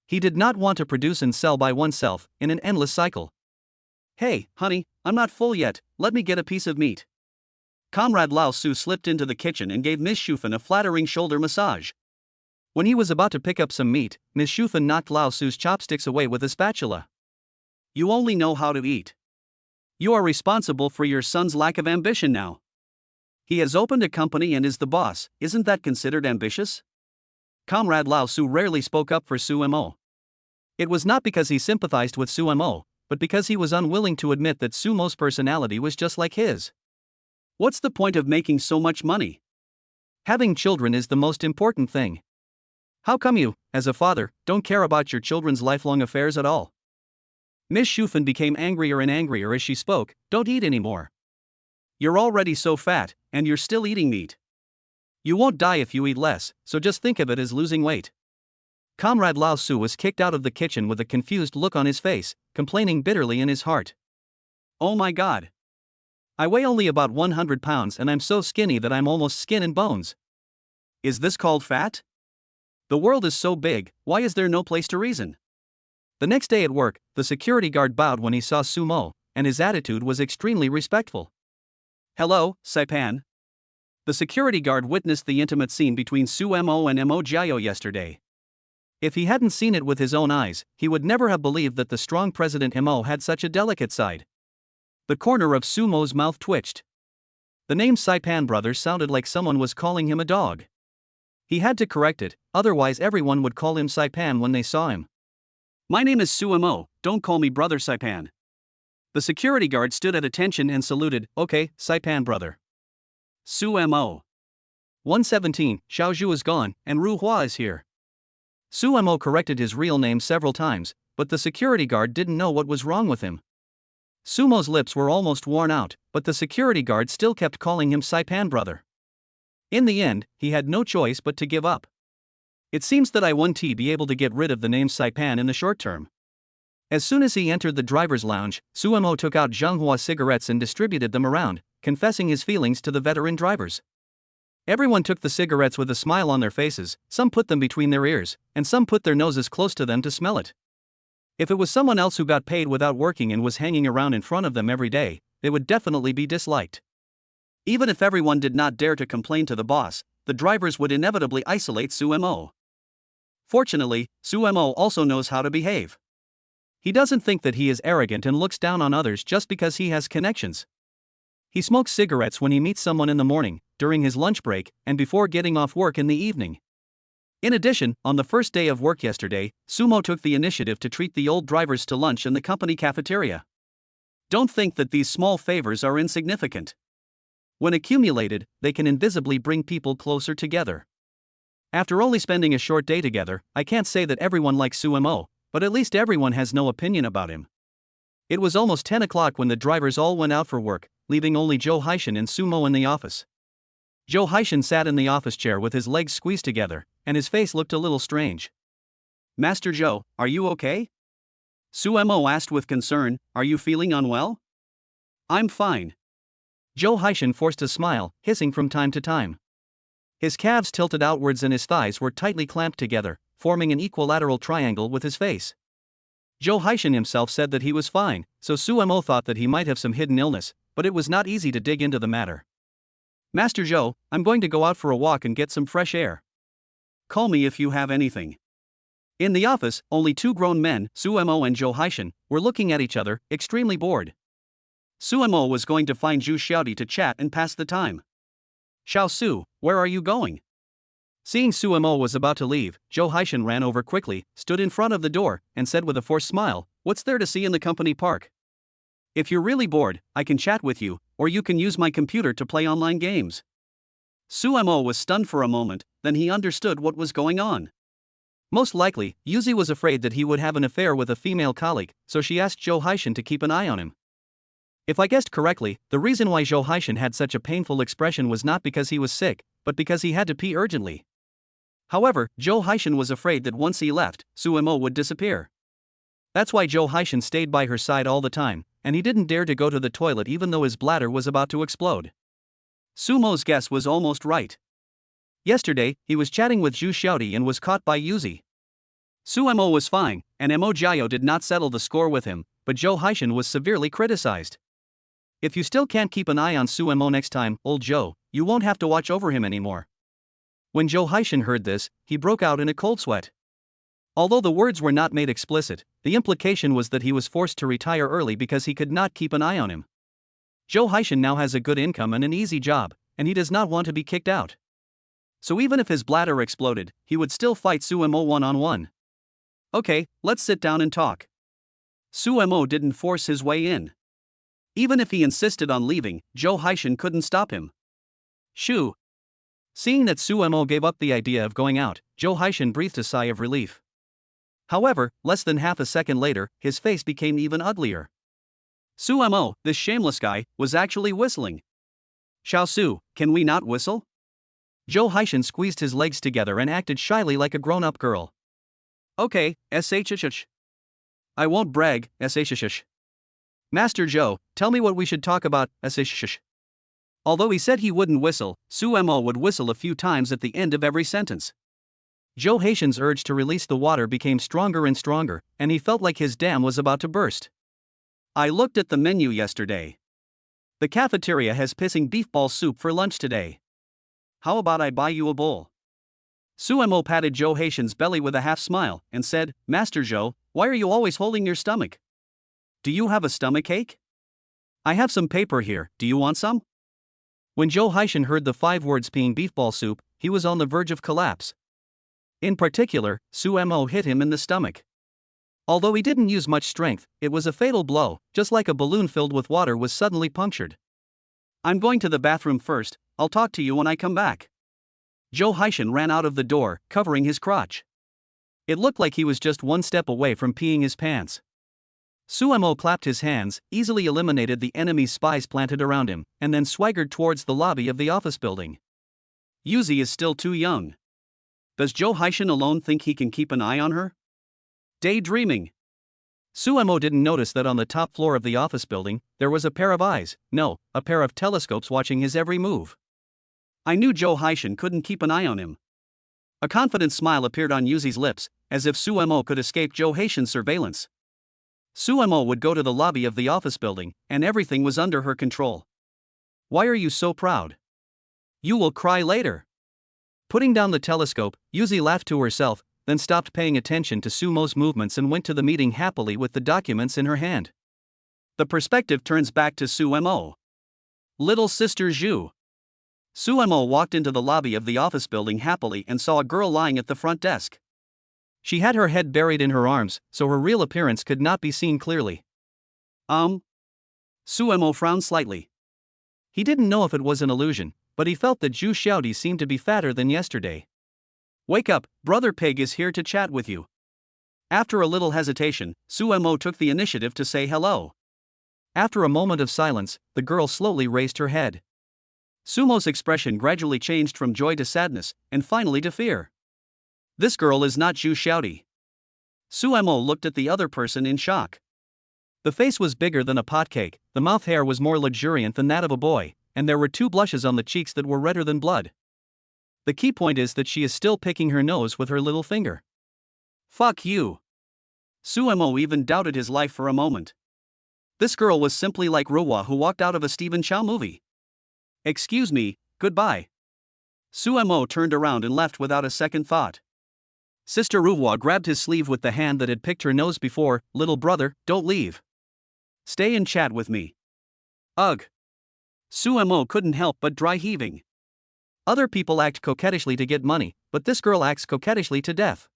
He did not want to produce and sell by oneself, in an endless cycle. Hey, honey, I'm not full yet, let me get a piece of meat. Comrade Lao Su slipped into the kitchen and gave Miss Shufan a flattering shoulder massage. When he was about to pick up some meat, Miss Shufan knocked Lao Su's chopsticks away with a spatula. You only know how to eat. You are responsible for your son's lack of ambition now. He has opened a company and is the boss, isn't that considered ambitious? Comrade Lao Su rarely spoke up for Sumo. It was not because he sympathized with Sumo, but because he was unwilling to admit that Sumo's personality was just like his. What's the point of making so much money? Having children is the most important thing. How come you, as a father, don't care about your children's lifelong affairs at all? Miss Shufan became angrier and angrier as she spoke. Don't eat anymore. You're already so fat, and you're still eating meat. You won't die if you eat less, so just think of it as losing weight. Comrade Lao Su was kicked out of the kitchen with a confused look on his face, complaining bitterly in his heart. Oh my god. I weigh only about 100 pounds and I'm so skinny that I'm almost skin and bones. Is this called fat? The world is so big, why is there no place to reason? The next day at work, the security guard bowed when he saw Sumo, and his attitude was extremely respectful. Hello, Saipan. The security guard witnessed the intimate scene between Sumo and Mo Jiao yesterday. If he hadn't seen it with his own eyes, he would never have believed that the strong President Mo had such a delicate side. The corner of Sumo's mouth twitched. The name Saipan Brothers sounded like someone was calling him a dog. He had to correct it, otherwise everyone would call him Saipan when they saw him. My name is Sumo, don't call me Brother Saipan. The security guard stood at attention and saluted, okay, Saipan brother. Sumo. 117, Xiaozhu is gone, and Ru Hua is here. Sumo corrected his real name several times, but the security guard didn't know what was wrong with him. Sumo's lips were almost worn out, but the security guard still kept calling him Saipan brother. In the end, he had no choice but to give up. It seems that I won't be able to get rid of the name Saipan in the short term. As soon as he entered the driver's lounge, Sumo took out Zhenghua cigarettes and distributed them around, confessing his feelings to the veteran drivers. Everyone took the cigarettes with a smile on their faces, some put them between their ears, and some put their noses close to them to smell it. If it was someone else who got paid without working and was hanging around in front of them every day, they would definitely be disliked. Even if everyone did not dare to complain to the boss, the drivers would inevitably isolate Sumo. Fortunately, Sumo also knows how to behave. He doesn't think that he is arrogant and looks down on others just because he has connections. He smokes cigarettes when he meets someone in the morning, during his lunch break, and before getting off work in the evening. In addition, on the first day of work yesterday, Sumo took the initiative to treat the old drivers to lunch in the company cafeteria. Don't think that these small favors are insignificant. When accumulated, they can invisibly bring people closer together. After only spending a short day together, I can't say that everyone likes Sumo, but at least everyone has no opinion about him. It was almost 10 o'clock when the drivers all went out for work, leaving only Joe Haishin and Sumo in the office. Joe Haishin sat in the office chair with his legs squeezed together, and his face looked a little strange. Master Joe, are you okay? Sumo asked with concern, are you feeling unwell? I'm fine. Joe Haishin forced a smile, hissing from time to time. His calves tilted outwards and his thighs were tightly clamped together, forming an equilateral triangle with his face. Joe Haishin himself said that he was fine, so Sumo thought that he might have some hidden illness, but it was not easy to dig into the matter. Master Joe, I'm going to go out for a walk and get some fresh air. Call me if you have anything. In the office, only two grown men, Sumo and Joe Haishin, were looking at each other, extremely bored. Sumo was going to find Zhu Xiaodi to chat and pass the time. Xiao Su, where are you going? Seeing Sumo was about to leave, Joe Haishin ran over quickly, stood in front of the door, and said with a forced smile, what's there to see in the company park? If you're really bored, I can chat with you, or you can use my computer to play online games. Sumo was stunned for a moment, then he understood what was going on. Most likely, Yuzi was afraid that he would have an affair with a female colleague, so she asked Joe Haishin to keep an eye on him. If I guessed correctly, the reason why Joe Haishin had such a painful expression was not because he was sick, but because he had to pee urgently. However, Joe Haishin was afraid that once he left, Sumo would disappear. That's why Joe Haishin stayed by her side all the time, and he didn't dare to go to the toilet even though his bladder was about to explode. Sumo's guess was almost right. Yesterday, he was chatting with Zhu Xiaodi and was caught by Yuzi. Sumo was fine, and Mo Jiao did not settle the score with him, but Joe Haishin was severely criticized. If you still can't keep an eye on Sumo next time, old Joe, you won't have to watch over him anymore. When Joe Haishin heard this, he broke out in a cold sweat. Although the words were not made explicit, the implication was that he was forced to retire early because he could not keep an eye on him. Joe Haishin now has a good income and an easy job, and he does not want to be kicked out. So even if his bladder exploded, he would still fight Sumo one-on-one. Okay, let's sit down and talk. Sumo didn't force his way in. Even if he insisted on leaving, Joe Haishin couldn't stop him. Shoo. Seeing that Sumo gave up the idea of going out, Joe Haishin breathed a sigh of relief. However, less than half a second later, his face became even uglier. Sumo, this shameless guy, was actually whistling. Xiao Su, can we not whistle? Joe Haishin squeezed his legs together and acted shyly like a grown-up girl. Okay, shh. I won't brag, shh. Master Joe, tell me what we should talk about, shh. Although he said he wouldn't whistle, Sumo would whistle a few times at the end of every sentence. Joe Haishin's urge to release the water became stronger and stronger, and he felt like his dam was about to burst. I looked at the menu yesterday. The cafeteria has pissing beef ball soup for lunch today. How about I buy you a bowl? Sumo patted Joe Haishin's belly with a half smile and said, Master Joe, why are you always holding your stomach? Do you have a stomachache? I have some paper here, do you want some? When Joe Haishin heard the 5 words peeing beef ball soup, he was on the verge of collapse. In particular, Sumo hit him in the stomach. Although he didn't use much strength, it was a fatal blow, just like a balloon filled with water was suddenly punctured. I'm going to the bathroom first, I'll talk to you when I come back. Joe Haishin ran out of the door, covering his crotch. It looked like he was just one step away from peeing his pants. Suemo clapped his hands, easily eliminated the enemy's spies planted around him, and then swaggered towards the lobby of the office building. Yuzi is still too young. Does Joe Haishin alone think he can keep an eye on her? Daydreaming. Suemo didn't notice that on the top floor of the office building, there was a pair of eyes, no, a pair of telescopes watching his every move. I knew Joe Haishin couldn't keep an eye on him. A confident smile appeared on Yuzi's lips, as if Suemo could escape Joe Haishin's surveillance. Suemo would go to the lobby of the office building, and everything was under her control. Why are you so proud? You will cry later. Putting down the telescope, Yuzi laughed to herself, then stopped paying attention to Sumo's movements and went to the meeting happily with the documents in her hand. The perspective turns back to Suemo. Little sister Zhu. Suemo walked into the lobby of the office building happily and saw a girl lying at the front desk. She had her head buried in her arms, so her real appearance could not be seen clearly. Suemo frowned slightly. He didn't know if it was an illusion, but he felt that Zhu Xiaodi seemed to be fatter than yesterday. Wake up, Brother Pig is here to chat with you. After a little hesitation, Suemo took the initiative to say hello. After a moment of silence, the girl slowly raised her head. Sumo's expression gradually changed from joy to sadness, and finally to fear. This girl is not Zhu Xiaodi. Suemo looked at the other person in shock. The face was bigger than a pot cake, the mouth hair was more luxuriant than that of a boy, and there were 2 blushes on the cheeks that were redder than blood. The key point is that she is still picking her nose with her little finger. Fuck you. Suemo even doubted his life for a moment. This girl was simply like Ruwa who walked out of a Stephen Chow movie. Excuse me, goodbye. Suemo turned around and left without a second thought. Sister Ruwa grabbed his sleeve with the hand that had picked her nose before. Little brother, don't leave. Stay and chat with me. Ugh. Suemo couldn't help but dry heaving. Other people act coquettishly to get money, but this girl acts coquettishly to death.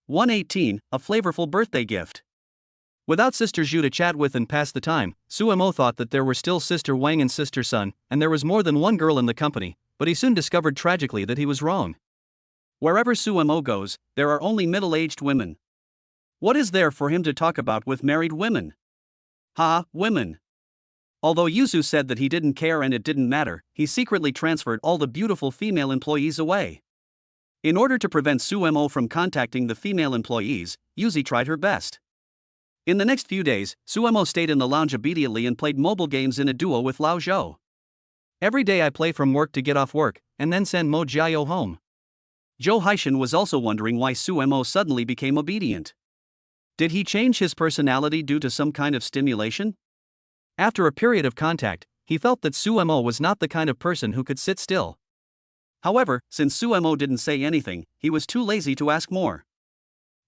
118, a flavorful birthday gift. Without Sister Zhu to chat with and pass the time, Suemo thought that there were still Sister Wang and Sister Sun, and there was more than one girl in the company, but he soon discovered tragically that he was wrong. Wherever Suemo goes, there are only middle-aged women. What is there for him to talk about with married women? Women. Although Yuzu said that he didn't care and it didn't matter, he secretly transferred all the beautiful female employees away. In order to prevent Suemo from contacting the female employees, Yuzi tried her best. In the next few days, Suemo stayed in the lounge obediently and played mobile games in a duo with Lao Zhou. Every day I play from work to get off work, and then send Mo Jiao home. Joe Haishin was also wondering why Suemo suddenly became obedient. Did he change his personality due to some kind of stimulation? After a period of contact, he felt that Suemo was not the kind of person who could sit still. However, since Suemo didn't say anything, he was too lazy to ask more.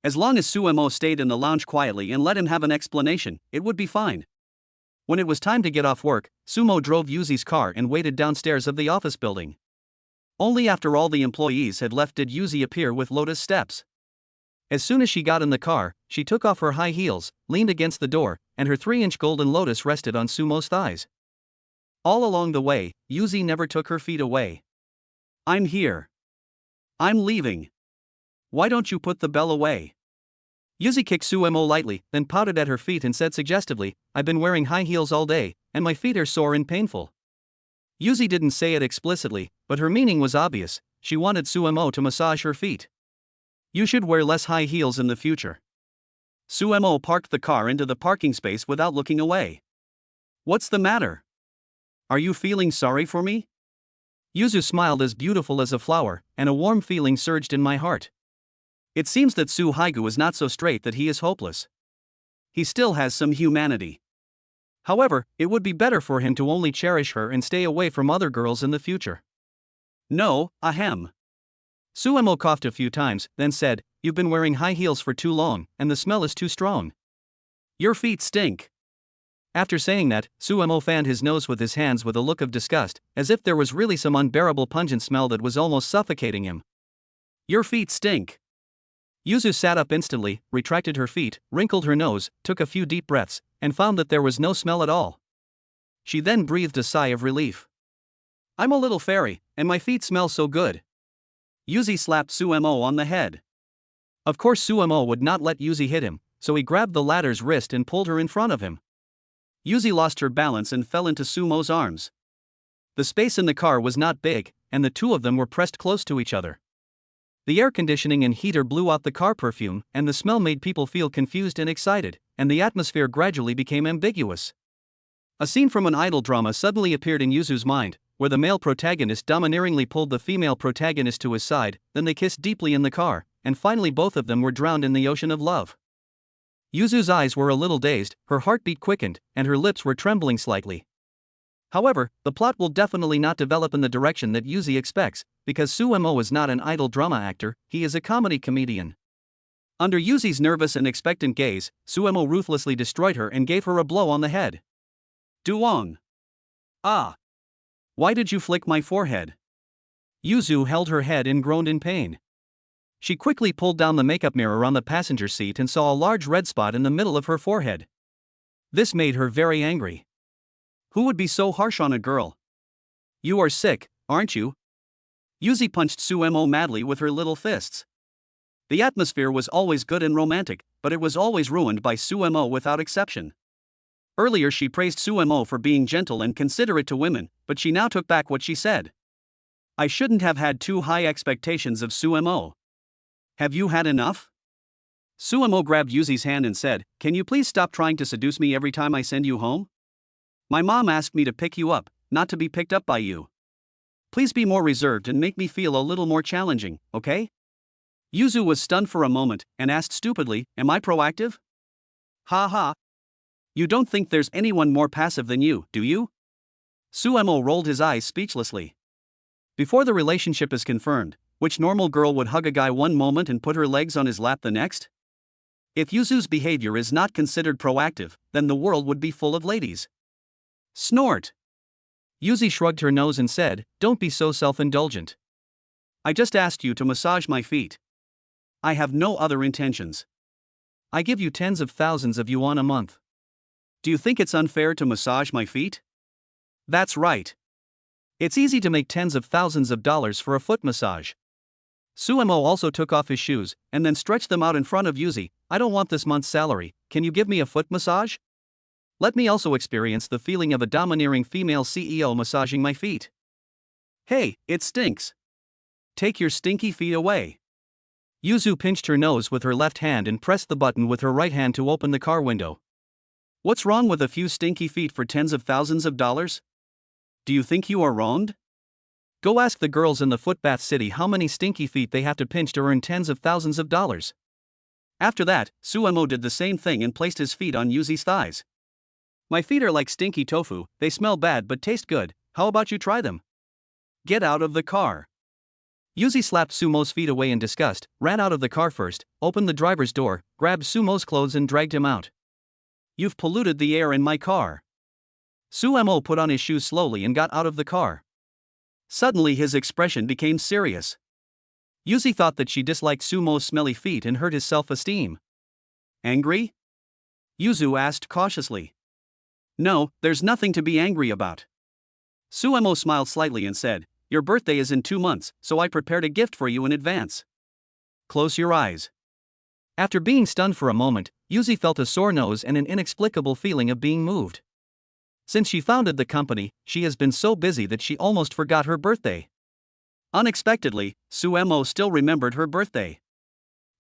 As long as Suemo stayed in the lounge quietly and let him have an explanation, it would be fine. When it was time to get off work, Sumo drove Yuzi's car and waited downstairs of the office building. Only after all the employees had left did Yuzi appear with lotus steps. As soon as she got in the car, she took off her high heels, leaned against the door, and her 3-inch golden lotus rested on Sumo's thighs. All along the way, Yuzi never took her feet away. I'm here. I'm leaving. Why don't you put the bell away? Yuzi kicked Suemo lightly, then pouted at her feet and said suggestively, I've been wearing high heels all day, and my feet are sore and painful. Yuzi didn't say it explicitly, but her meaning was obvious. She wanted Suemo to massage her feet. You should wear less high heels in the future. Suemo parked the car into the parking space without looking away. What's the matter? Are you feeling sorry for me? Yuzu smiled as beautiful as a flower, and a warm feeling surged in my heart. It seems that Su Haigu is not so straight that he is hopeless. He still has some humanity. However, it would be better for him to only cherish her and stay away from other girls in the future. No, ahem. Suemo coughed a few times, then said, You've been wearing high heels for too long, and the smell is too strong. Your feet stink. After saying that, Suemo fanned his nose with his hands with a look of disgust, as if there was really some unbearable pungent smell that was almost suffocating him. Your feet stink. Yuzu sat up instantly, retracted her feet, wrinkled her nose, took a few deep breaths, and found that there was no smell at all. She then breathed a sigh of relief. I'm a little fairy, and my feet smell so good. Yuzi slapped Sumo on the head. Of course Sumo would not let Yuzi hit him, so he grabbed the latter's wrist and pulled her in front of him. Yuzi lost her balance and fell into Sumo's arms. The space in the car was not big, and the two of them were pressed close to each other. The air conditioning and heater blew out the car perfume, and the smell made people feel confused and excited, and the atmosphere gradually became ambiguous. A scene from an idol drama suddenly appeared in Yuzu's mind, where the male protagonist domineeringly pulled the female protagonist to his side, then they kissed deeply in the car, and finally both of them were drowned in the ocean of love. Yuzu's eyes were a little dazed, her heartbeat quickened, and her lips were trembling slightly. However, the plot will definitely not develop in the direction that Yuzi expects, because Sumo is not an idol drama actor, he is a comedy comedian. Under Yuzi's nervous and expectant gaze, Sumo ruthlessly destroyed her and gave her a blow on the head. Duong. Ah. Why did you flick my forehead? Yuzu held her head and groaned in pain. She quickly pulled down the makeup mirror on the passenger seat and saw a large red spot in the middle of her forehead. This made her very angry. Who would be so harsh on a girl? You are sick, aren't you? Yuzi punched Sumo madly with her little fists. The atmosphere was always good and romantic, but it was always ruined by Sumo without exception. Earlier she praised Sumo for being gentle and considerate to women, but she now took back what she said. I shouldn't have had too high expectations of Sumo. Have you had enough? Sumo grabbed Yuzi's hand and said, Can you please stop trying to seduce me every time I send you home? My mom asked me to pick you up, not to be picked up by you. Please be more reserved and make me feel a little more challenging, okay? Yuzu was stunned for a moment and asked stupidly, Am I proactive? Ha ha. You don't think there's anyone more passive than you, do you? Sumo rolled his eyes speechlessly. Before the relationship is confirmed, which normal girl would hug a guy one moment and put her legs on his lap the next? If Yuzu's behavior is not considered proactive, then the world would be full of ladies. Snort. Yuzi shrugged her nose and said, Don't be so self-indulgent. I just asked you to massage my feet. I have no other intentions. I give you tens of thousands of yuan a month. Do you think it's unfair to massage my feet? That's right. It's easy to make tens of thousands of dollars for a foot massage. Sumo also took off his shoes, and then stretched them out in front of Yuzi. I don't want this month's salary, can you give me a foot massage? Let me also experience the feeling of a domineering female CEO massaging my feet. Hey, it stinks. Take your stinky feet away. Yuzu pinched her nose with her left hand and pressed the button with her right hand to open the car window. What's wrong with a few stinky feet for tens of thousands of dollars? Do you think you are wronged? Go ask the girls in the footbath city how many stinky feet they have to pinch to earn tens of thousands of dollars. After that, Sumo did the same thing and placed his feet on Yuzi's thighs. My feet are like stinky tofu, they smell bad but taste good, how about you try them? Get out of the car. Yuzi slapped Sumo's feet away in disgust, ran out of the car first, opened the driver's door, grabbed Sumo's clothes and dragged him out. You've polluted the air in my car. Sumo put on his shoes slowly and got out of the car. Suddenly his expression became serious. Yuzi thought that she disliked Sumo's smelly feet and hurt his self-esteem. Angry? Yuzu asked cautiously. No, there's nothing to be angry about. Sumo smiled slightly and said, Your birthday is in 2 months, so I prepared a gift for you in advance. Close your eyes. After being stunned for a moment, Yuzi felt a sore nose and an inexplicable feeling of being moved. Since she founded the company, she has been so busy that she almost forgot her birthday. Unexpectedly, Sumo still remembered her birthday.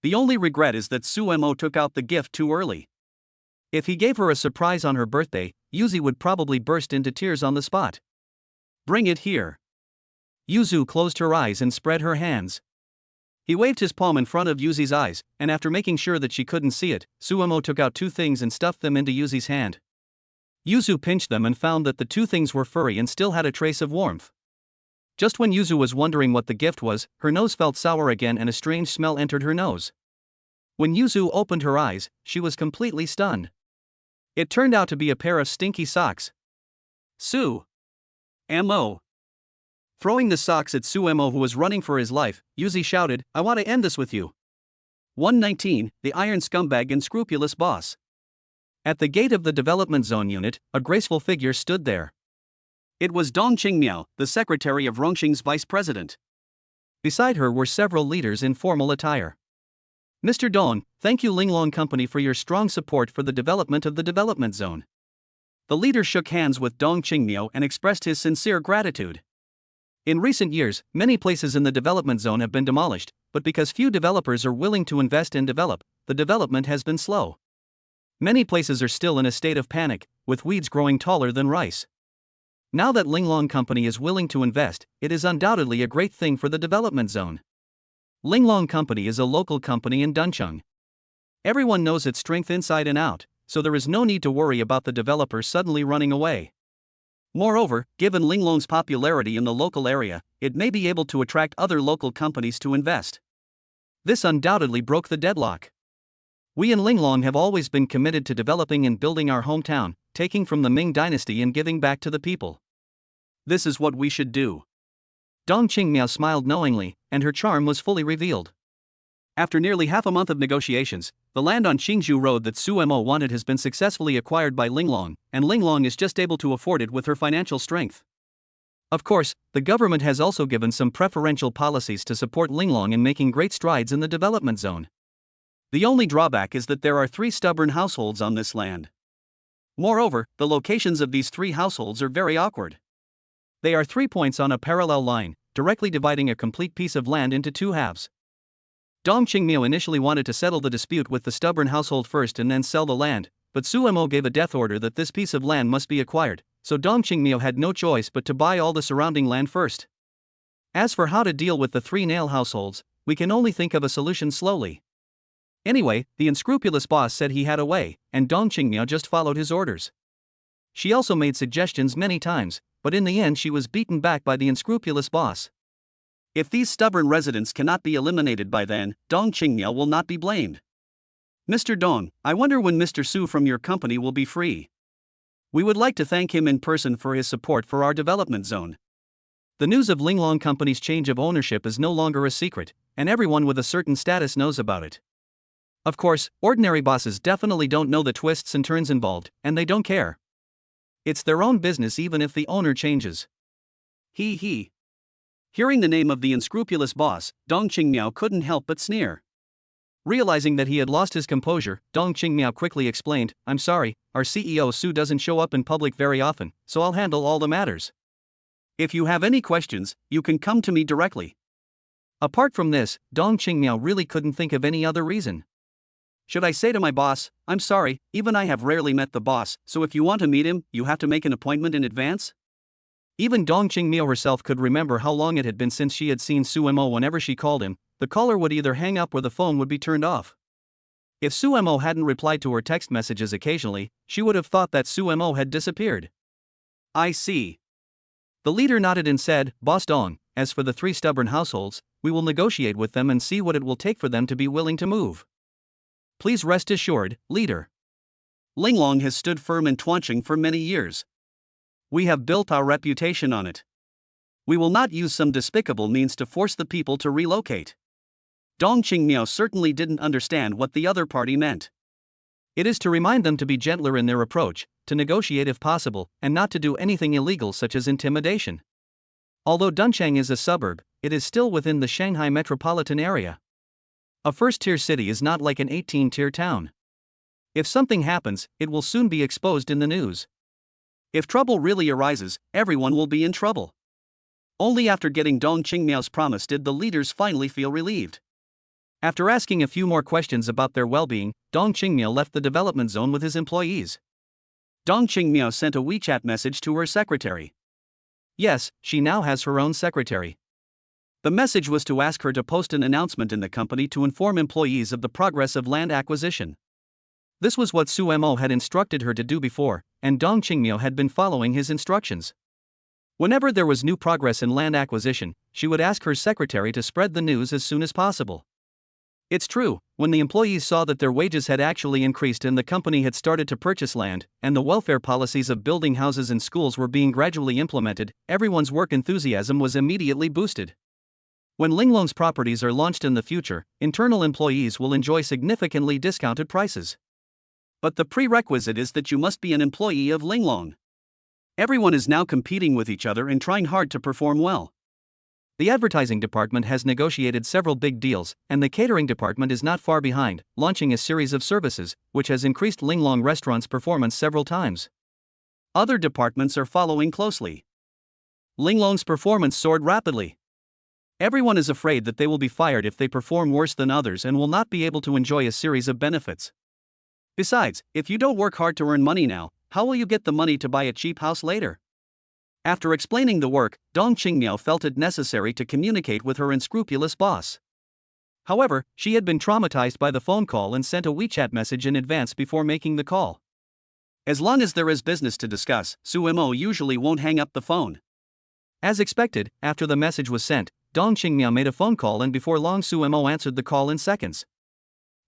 The only regret is that Sumo took out the gift too early. If he gave her a surprise on her birthday, Yuzi would probably burst into tears on the spot. Bring it here. Yuzu closed her eyes and spread her hands. He waved his palm in front of Yuzi's eyes, and after making sure that she couldn't see it, Sumo took out 2 things and stuffed them into Yuzi's hand. Yuzu pinched them and found that the 2 things were furry and still had a trace of warmth. Just when Yuzu was wondering what the gift was, her nose felt sour again and a strange smell entered her nose. When Yuzu opened her eyes, she was completely stunned. It turned out to be a pair of stinky socks. Mo. Throwing the socks at Sumo, who was running for his life, Yuzi shouted, I want to end this with you. 119, the iron scumbag and scrupulous boss. At the gate of the development zone unit, a graceful figure stood there. It was Dong Qingmiao, the secretary of Rongqing's vice president. Beside her were several leaders in formal attire. Mr. Dong, thank you Linglong Company for your strong support for the development of the development zone. The leader shook hands with Dong Qingmiao and expressed his sincere gratitude. In recent years, many places in the development zone have been demolished, but because few developers are willing to invest and develop, the development has been slow. Many places are still in a state of panic, with weeds growing taller than rice. Now that Linglong Company is willing to invest, it is undoubtedly a great thing for the development zone. Linglong Company is a local company in Duncheng. Everyone knows its strength inside and out, so there is no need to worry about the developer suddenly running away. Moreover, given Linglong's popularity in the local area, it may be able to attract other local companies to invest. This undoubtedly broke the deadlock. We in Linglong have always been committed to developing and building our hometown, taking from the Ming dynasty and giving back to the people. This is what we should do. Dong Qingmiao smiled knowingly, and her charm was fully revealed. After nearly half a month of negotiations, the land on Qingzhou Road that Su Mo wanted has been successfully acquired by Linglong, and Linglong is just able to afford it with her financial strength. Of course, the government has also given some preferential policies to support Linglong in making great strides in the development zone. The only drawback is that there are 3 stubborn households on this land. Moreover, the locations of these 3 households are very awkward. They are 3 points on a parallel line, directly dividing a complete piece of land into 2 halves. Dong Qingmiao initially wanted to settle the dispute with the stubborn household first and then sell the land, but Su Mo gave a death order that this piece of land must be acquired, so Dong Qingmiao had no choice but to buy all the surrounding land first. As for how to deal with the 3 nail households, we can only think of a solution slowly. Anyway, the unscrupulous boss said he had a way, and Dong Qingmiao just followed his orders. She also made suggestions many times, but in the end she was beaten back by the unscrupulous boss. If these stubborn residents cannot be eliminated by then, Dong Qingmiao will not be blamed. Mr. Dong, I wonder when Mr. Su from your company will be free. We would like to thank him in person for his support for our development zone. The news of Linglong Company's change of ownership is no longer a secret, and everyone with a certain status knows about it. Of course, ordinary bosses definitely don't know the twists and turns involved, and they don't care. It's their own business even if the owner changes. He. Hearing the name of the unscrupulous boss, Dong Qingmiao couldn't help but sneer. Realizing that he had lost his composure, Dong Qingmiao quickly explained, "I'm sorry, our CEO Su doesn't show up in public very often, so I'll handle all the matters. If you have any questions, you can come to me directly." Apart from this, Dong Qingmiao really couldn't think of any other reason. Should I say to my boss, "I'm sorry, even I have rarely met the boss, so if you want to meet him, you have to make an appointment in advance"? Even Dong Qingmiao herself could remember how long it had been since she had seen Su Mo. Whenever she called him, the caller would either hang up or the phone would be turned off. If Su Mo hadn't replied to her text messages occasionally, she would have thought that Su Mo had disappeared. I see. The leader nodded and said, "Boss Dong, as for the 3 stubborn households, we will negotiate with them and see what it will take for them to be willing to move. Please rest assured, leader. Linglong has stood firm in Tuancheng for many years. We have built our reputation on it. We will not use some despicable means to force the people to relocate." Dong Qingmiao certainly didn't understand what the other party meant. It is to remind them to be gentler in their approach, to negotiate if possible, and not to do anything illegal such as intimidation. Although Duncheng is a suburb, it is still within the Shanghai metropolitan area. A first-tier city is not like an 18-tier town. If something happens, it will soon be exposed in the news. If trouble really arises, everyone will be in trouble. Only after getting Dong Qingmiao's promise did the leaders finally feel relieved. After asking a few more questions about their well-being, Dong Qingmiao left the development zone with his employees. Dong Qingmiao sent a WeChat message to her secretary. Yes, she now has her own secretary. The message was to ask her to post an announcement in the company to inform employees of the progress of land acquisition. This was what Su Mo had instructed her to do before, and Dong Qingmiao had been following his instructions. Whenever there was new progress in land acquisition, she would ask her secretary to spread the news as soon as possible. It's true, when the employees saw that their wages had actually increased and the company had started to purchase land, and the welfare policies of building houses and schools were being gradually implemented, everyone's work enthusiasm was immediately boosted. When Linglong's properties are launched in the future, internal employees will enjoy significantly discounted prices. But the prerequisite is that you must be an employee of Linglong. Everyone is now competing with each other and trying hard to perform well. The advertising department has negotiated several big deals, and the catering department is not far behind, launching a series of services, which has increased Linglong Restaurant's performance several times. Other departments are following closely. Linglong's performance soared rapidly. Everyone is afraid that they will be fired if they perform worse than others and will not be able to enjoy a series of benefits. Besides, if you don't work hard to earn money now, how will you get the money to buy a cheap house later? After explaining the work, Dong Qingmiao felt it necessary to communicate with her unscrupulous boss. However, she had been traumatized by the phone call and sent a WeChat message in advance before making the call. As long as there is business to discuss, Su Mo usually won't hang up the phone. As expected, after the message was sent, Dong Qingmiao made a phone call, and before long Su Mo answered the call in seconds.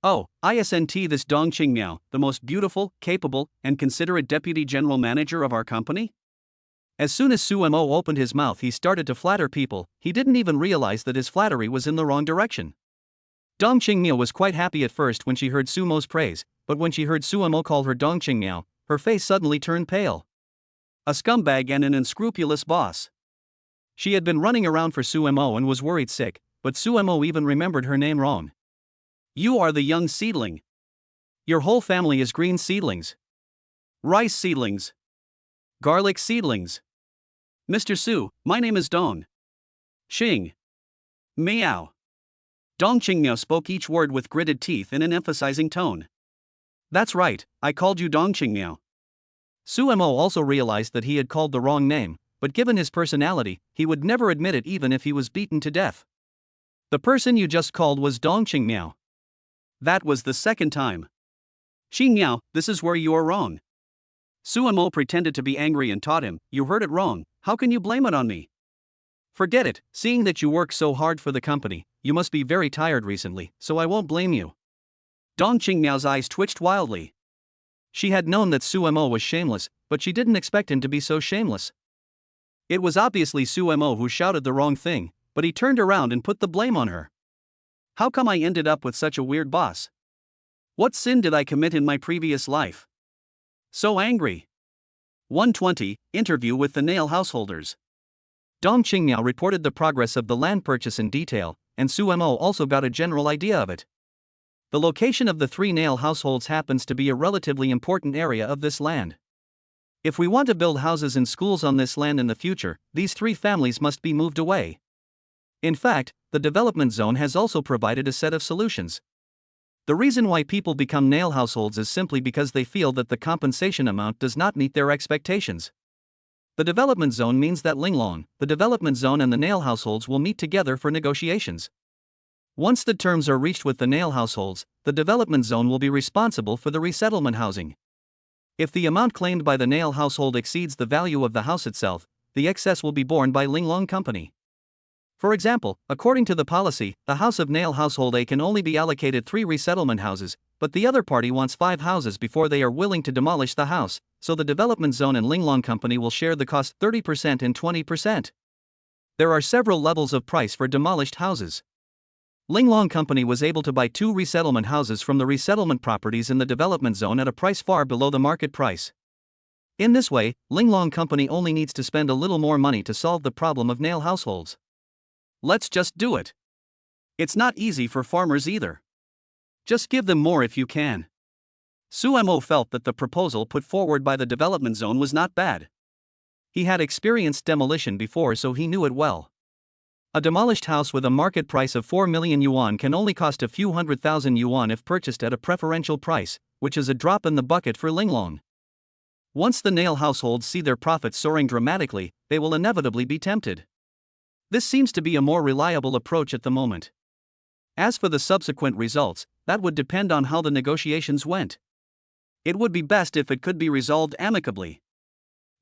Oh, isn't this Dong Qingmiao, the most beautiful, capable, and considerate deputy general manager of our company? As soon as Su Mo opened his mouth, he started to flatter people. He didn't even realize that his flattery was in the wrong direction. Dong Qingmiao was quite happy at first when she heard Su Mo's praise, but when she heard Su Mo call her Dong Qingmiao, her face suddenly turned pale. A scumbag and an unscrupulous boss. She had been running around for Su Mo and was worried sick, but Su Mo even remembered her name wrong. You are the young seedling. Your whole family is green seedlings. Rice seedlings. Garlic seedlings. Mr. Su, my name is Dong Xing Miao. Dong Qingmiao spoke each word with gritted teeth in an emphasizing tone. That's right, I called you Dong Qingmiao. Su Mo also realized that he had called the wrong name, but given his personality, he would never admit it even if he was beaten to death. The person you just called was Dong Qingmiao. That was the second time. Qingmiao, this is where you are wrong. Su Mo pretended to be angry and taught him, you heard it wrong, how can you blame it on me? Forget it, seeing that you work so hard for the company, you must be very tired recently, so I won't blame you. Dong Qingmiao's eyes twitched wildly. She had known that Su Mo was shameless, but she didn't expect him to be so shameless. It was obviously Su Mo who shouted the wrong thing, but he turned around and put the blame on her. How come I ended up with such a weird boss? What sin did I commit in my previous life? So angry. 120, Interview with the Nail Householders. Dong Qingmiao reported the progress of the land purchase in detail, and Su Mo also got a general idea of it. The location of the 3 nail households happens to be a relatively important area of this land. If we want to build houses and schools on this land in the future, these 3 families must be moved away. In fact, the development zone has also provided a set of solutions. The reason why people become nail households is simply because they feel that the compensation amount does not meet their expectations. The development zone means that Linglong, the development zone, and the nail households will meet together for negotiations. Once the terms are reached with the nail households, the development zone will be responsible for the resettlement housing. If the amount claimed by the nail household exceeds the value of the house itself, the excess will be borne by Linglong Company. For example, according to the policy, the house of nail household A can only be allocated 3 resettlement houses, but the other party wants 5 houses before they are willing to demolish the house, so the development zone and Linglong Company will share the cost 30% and 20%. There are several levels of price for demolished houses. Linglong Company was able to buy 2 resettlement houses from the resettlement properties in the development zone at a price far below the market price. In this way, Linglong Company only needs to spend a little more money to solve the problem of nail households. Let's just do it. It's not easy for farmers either. Just give them more if you can. Su Mo felt that the proposal put forward by the development zone was not bad. He had experienced demolition before, so he knew it well. A demolished house with a market price of 4 million yuan can only cost a few 100,000 yuan if purchased at a preferential price, which is a drop in the bucket for Linglong. Once the nail households see their profits soaring dramatically, they will inevitably be tempted. This seems to be a more reliable approach at the moment. As for the subsequent results, that would depend on how the negotiations went. It would be best if it could be resolved amicably.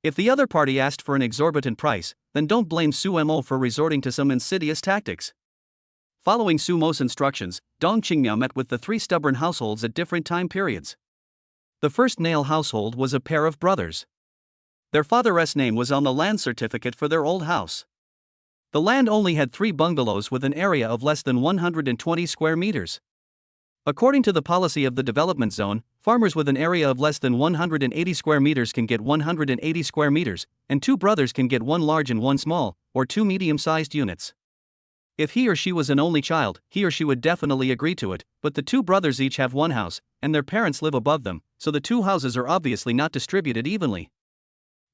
If the other party asked for an exorbitant price, then don't blame Su Mo for resorting to some insidious tactics. Following Su Mo's instructions, Dong Qingmiao met with the 3 stubborn households at different time periods. The first nail household was a pair of brothers. Their father's name was on the land certificate for their old house. The land only had 3 bungalows with an area of less than 120 square meters. According to the policy of the development zone, farmers with an area of less than 180 square meters can get 180 square meters, and 2 brothers can get 1 large and 1 small, or 2 medium-sized units. If he or she was an only child, he or she would definitely agree to it, but the 2 brothers each have 1 house, and their parents live above them, so the 2 houses are obviously not distributed evenly.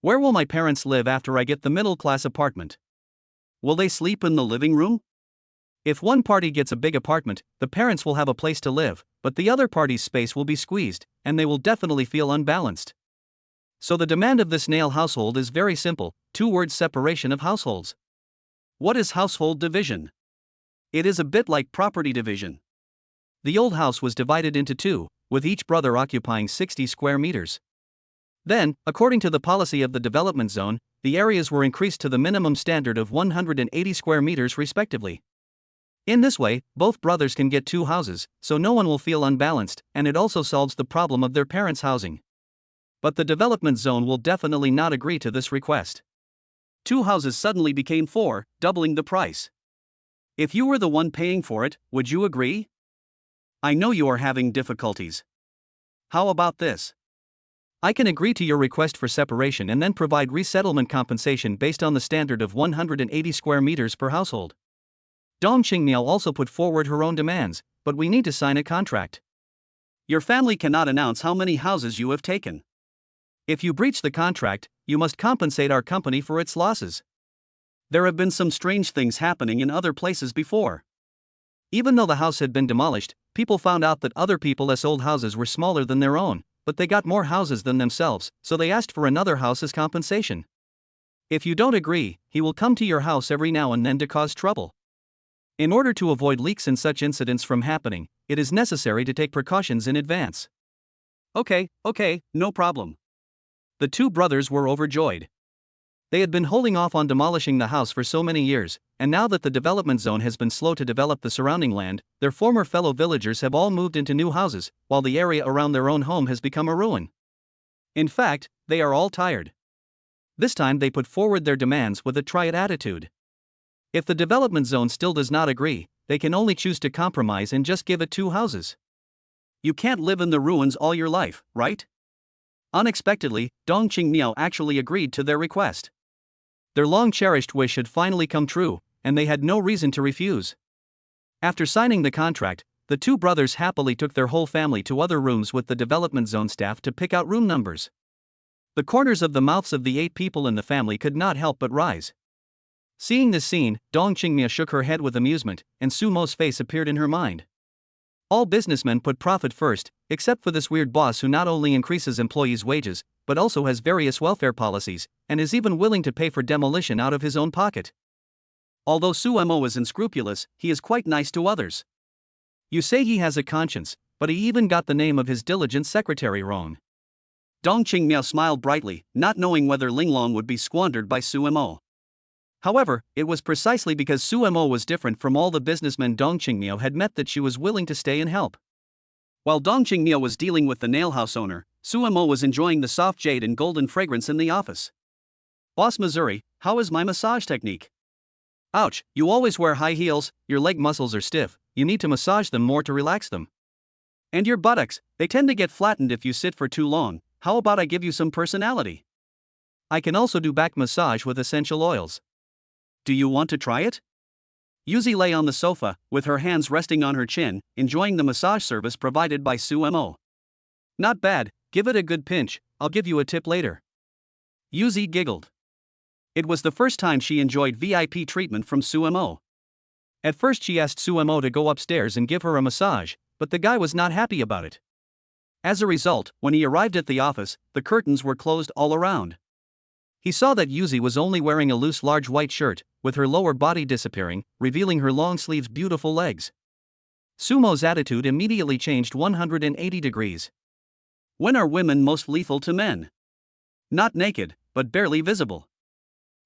Where will my parents live after I get the middle-class apartment? Will they sleep in the living room? If one party gets a big apartment, the parents will have a place to live, but the other party's space will be squeezed, and they will definitely feel unbalanced. So the demand of this Nail household is very simple: 2 words separation of households. What is household division? It is a bit like property division. The old house was divided into 2, with each brother occupying 60 square meters. Then, according to the policy of the development zone, the areas were increased to the minimum standard of 180 square meters respectively. In this way, both brothers can get 2 houses, so no one will feel unbalanced, and it also solves the problem of their parents' housing. But the development zone will definitely not agree to this request. 2 houses suddenly became 4, doubling the price. If you were the one paying for it, would you agree? I know you are having difficulties. How about this? I can agree to your request for separation and then provide resettlement compensation based on the standard of 180 square meters per household. Dong Qingmiao also put forward her own demands, but we need to sign a contract. Your family cannot announce how many houses you have taken. If you breach the contract, you must compensate our company for its losses. There have been some strange things happening in other places before. Even though the house had been demolished, people found out that other people's old houses were smaller than their own, but they got more houses than themselves, so they asked for another house as compensation. If you don't agree, he will come to your house every now and then to cause trouble. In order to avoid leaks and such incidents from happening, it is necessary to take precautions in advance. Okay, no problem. The 2 brothers were overjoyed. They had been holding off on demolishing the house for so many years, and now that the development zone has been slow to develop the surrounding land, their former fellow villagers have all moved into new houses, while the area around their own home has become a ruin. In fact, they are all tired. This time they put forward their demands with a try-it attitude. If the development zone still does not agree, they can only choose to compromise and just give it 2 houses. You can't live in the ruins all your life, right? Unexpectedly, Dong Qingmiao actually agreed to their request. Their long-cherished wish had finally come true, and they had no reason to refuse. After signing the contract, the 2 brothers happily took their whole family to other rooms with the development zone staff to pick out room numbers. The corners of the mouths of the 8 people in the family could not help but rise. Seeing this scene, Dong Qingmia shook her head with amusement, and Su Mo's face appeared in her mind. All businessmen put profit first, except for this weird boss who not only increases employees' wages, but also has various welfare policies, and is even willing to pay for demolition out of his own pocket. Although Su Mo is unscrupulous, he is quite nice to others. You say he has a conscience, but he even got the name of his diligent secretary wrong. Dong Qingmiao smiled brightly, not knowing whether Linglong would be squandered by Su Mo. However, it was precisely because Su Mo was different from all the businessmen Dong Qingmiao had met that she was willing to stay and help. While Dong Qingmiao was dealing with the nail house owner, Su Mo was enjoying the soft jade and golden fragrance in the office. Boss Missouri, how is my massage technique? Ouch, you always wear high heels, your leg muscles are stiff, you need to massage them more to relax them. And your buttocks, they tend to get flattened if you sit for too long, how about I give you some personality? I can also do back massage with essential oils. Do you want to try it? Yuzi lay on the sofa, with her hands resting on her chin, enjoying the massage service provided by Su Mo. Not bad, give it a good pinch, I'll give you a tip later. Yuzi giggled. It was the first time she enjoyed VIP treatment from Su Mo. At first she asked Su Mo to go upstairs and give her a massage, but the guy was not happy about it. As a result, when he arrived at the office, the curtains were closed all around. He saw that Yuzi was only wearing a loose large white shirt, with her lower body disappearing, revealing her long-sleeved beautiful legs. Sumo's attitude immediately changed 180 degrees. When are women most lethal to men? Not naked, but barely visible.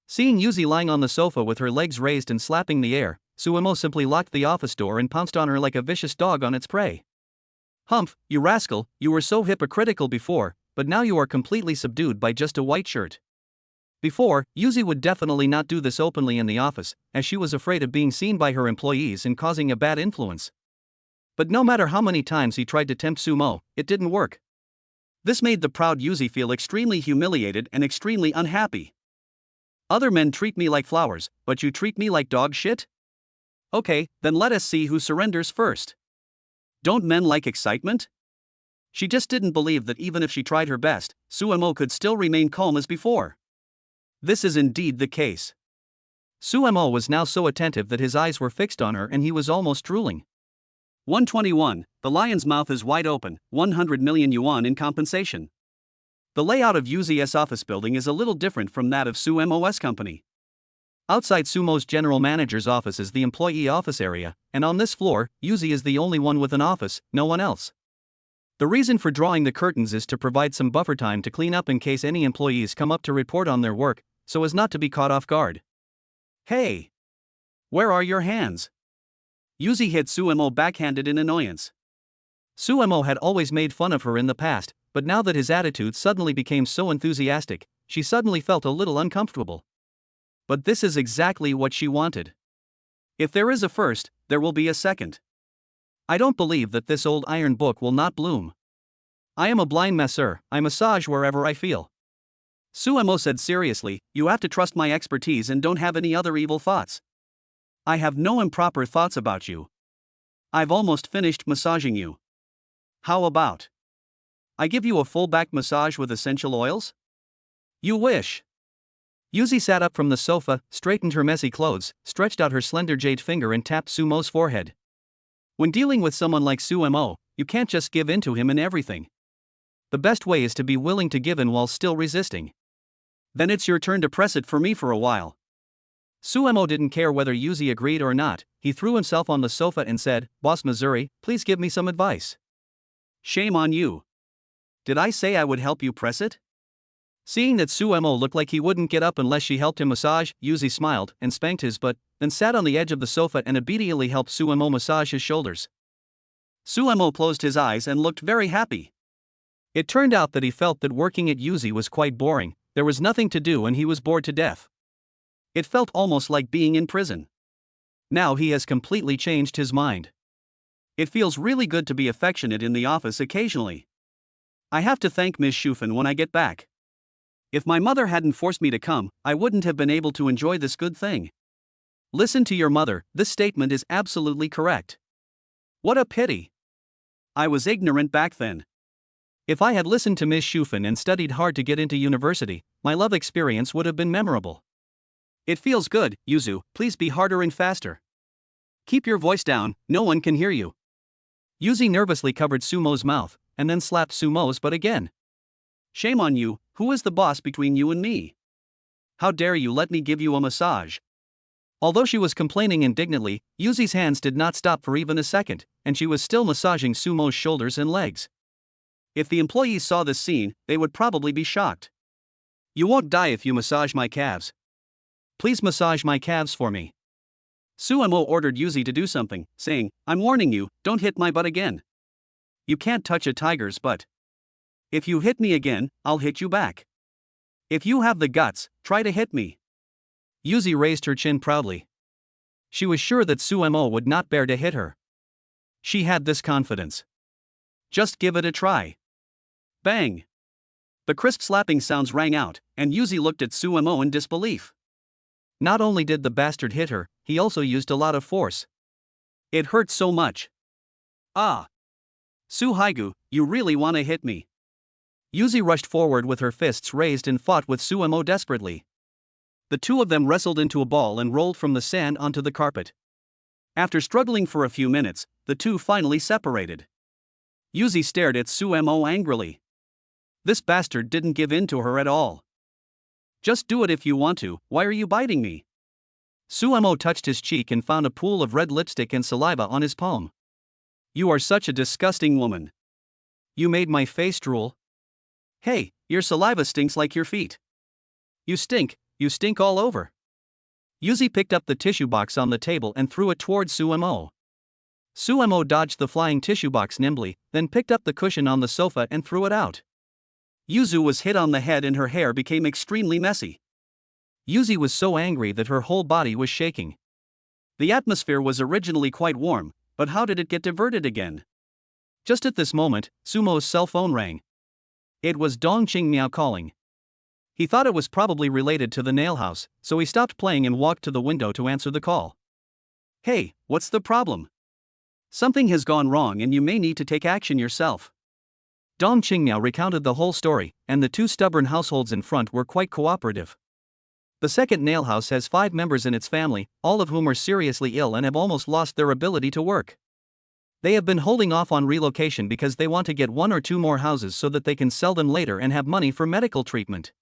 Seeing Yuzi lying on the sofa with her legs raised and slapping the air, Sumo simply locked the office door and pounced on her like a vicious dog on its prey. Humph, you rascal, you were so hypocritical before, but now you are completely subdued by just a white shirt. Before, Yuzi would definitely not do this openly in the office, as she was afraid of being seen by her employees and causing a bad influence. But no matter how many times he tried to tempt Sumo, it didn't work. This made the proud Yuzi feel extremely humiliated and extremely unhappy. Other men treat me like flowers, but you treat me like dog shit? Okay, then let us see who surrenders first. Don't men like excitement? She just didn't believe that even if she tried her best, Sumo could still remain calm as before. This is indeed the case. Sumo was now so attentive that his eyes were fixed on her and he was almost drooling. 121. The lion's mouth is wide open, 100 million yuan in compensation. The layout of Yuzi's office building is a little different from that of Sumo's company. Outside Sumo's general manager's office is the employee office area, and on this floor, Yuzi is the only one with an office, no one else. The reason for drawing the curtains is to provide some buffer time to clean up in case any employees come up to report on their work, so as not to be caught off guard. Hey! Where are your hands? Yuzi hit Sumo backhanded in annoyance. Sumo had always made fun of her in the past, but now that his attitude suddenly became so enthusiastic, she suddenly felt a little uncomfortable. But this is exactly what she wanted. If there is a first, there will be a second. I don't believe that this old iron book will not bloom. I am a blind masseur, I massage wherever I feel. Sumo said seriously, you have to trust my expertise and don't have any other evil thoughts. I have no improper thoughts about you. I've almost finished massaging you. How about I give you a full back massage with essential oils? You wish. Yuzi sat up from the sofa, straightened her messy clothes, stretched out her slender jade finger and tapped Sumo's forehead. When dealing with someone like Sumo, you can't just give in to him in everything. The best way is to be willing to give in while still resisting. Then it's your turn to press it for me for a while. Sumo didn't care whether Yuzi agreed or not, he threw himself on the sofa and said, Boss Missouri, please give me some advice. Shame on you. Did I say I would help you press it? Seeing that Sumo looked like he wouldn't get up unless she helped him massage, Yuzi smiled and spanked his butt, then sat on the edge of the sofa and obediently helped Sumo massage his shoulders. Sumo closed his eyes and looked very happy. It turned out that he felt that working at Yuzi was quite boring, there was nothing to do and he was bored to death. It felt almost like being in prison. Now he has completely changed his mind. It feels really good to be affectionate in the office occasionally. I have to thank Ms. Schufen when I get back. If my mother hadn't forced me to come, I wouldn't have been able to enjoy this good thing. Listen to your mother, this statement is absolutely correct. What a pity. I was ignorant back then. If I had listened to Ms. Schufen and studied hard to get into university, my love experience would have been memorable. It feels good, Yuzu, please be harder and faster. Keep your voice down, no one can hear you. Yuzi nervously covered Sumo's mouth, and then slapped Sumo's butt again. Shame on you, who is the boss between you and me? How dare you let me give you a massage? Although she was complaining indignantly, Yuzi's hands did not stop for even a second, and she was still massaging Sumo's shoulders and legs. If the employees saw this scene, they would probably be shocked. You won't die if you massage my calves. Please massage my calves for me. Sumo ordered Yuzi to do something, saying, I'm warning you, don't hit my butt again. You can't touch a tiger's butt. If you hit me again, I'll hit you back. If you have the guts, try to hit me. Yuzi raised her chin proudly. She was sure that Sumo would not bear to hit her. She had this confidence. Just give it a try. Bang! The crisp slapping sounds rang out, and Yuzi looked at Sumo in disbelief. Not only did the bastard hit her, he also used a lot of force. It hurt so much. Ah! Suhaigu, you really wanna hit me? Yuzi rushed forward with her fists raised and fought with Sumo desperately. The two of them wrestled into a ball and rolled from the sand onto the carpet. After struggling for a few minutes, the two finally separated. Yuzi stared at Sumo angrily. This bastard didn't give in to her at all. Just do it if you want to, why are you biting me? Sumo touched his cheek and found a pool of red lipstick and saliva on his palm. You are such a disgusting woman. You made my face drool. Hey, your saliva stinks like your feet. You stink all over. Yuzi picked up the tissue box on the table and threw it towards Sumo. Sumo dodged the flying tissue box nimbly, then picked up the cushion on the sofa and threw it out. Yuzu was hit on the head and her hair became extremely messy. Yuzi was so angry that her whole body was shaking. The atmosphere was originally quite warm, but how did it get diverted again? Just at this moment, Sumo's cell phone rang. It was Dong Qingmiao calling. He thought it was probably related to the nail house, so he stopped playing and walked to the window to answer the call. Hey, what's the problem? Something has gone wrong and you may need to take action yourself. Dong Qingmiao recounted the whole story, and the two stubborn households in front were quite cooperative. The second nail house has 5 members in its family, all of whom are seriously ill and have almost lost their ability to work. They have been holding off on relocation because they want to get 1 or 2 more houses so that they can sell them later and have money for medical treatment.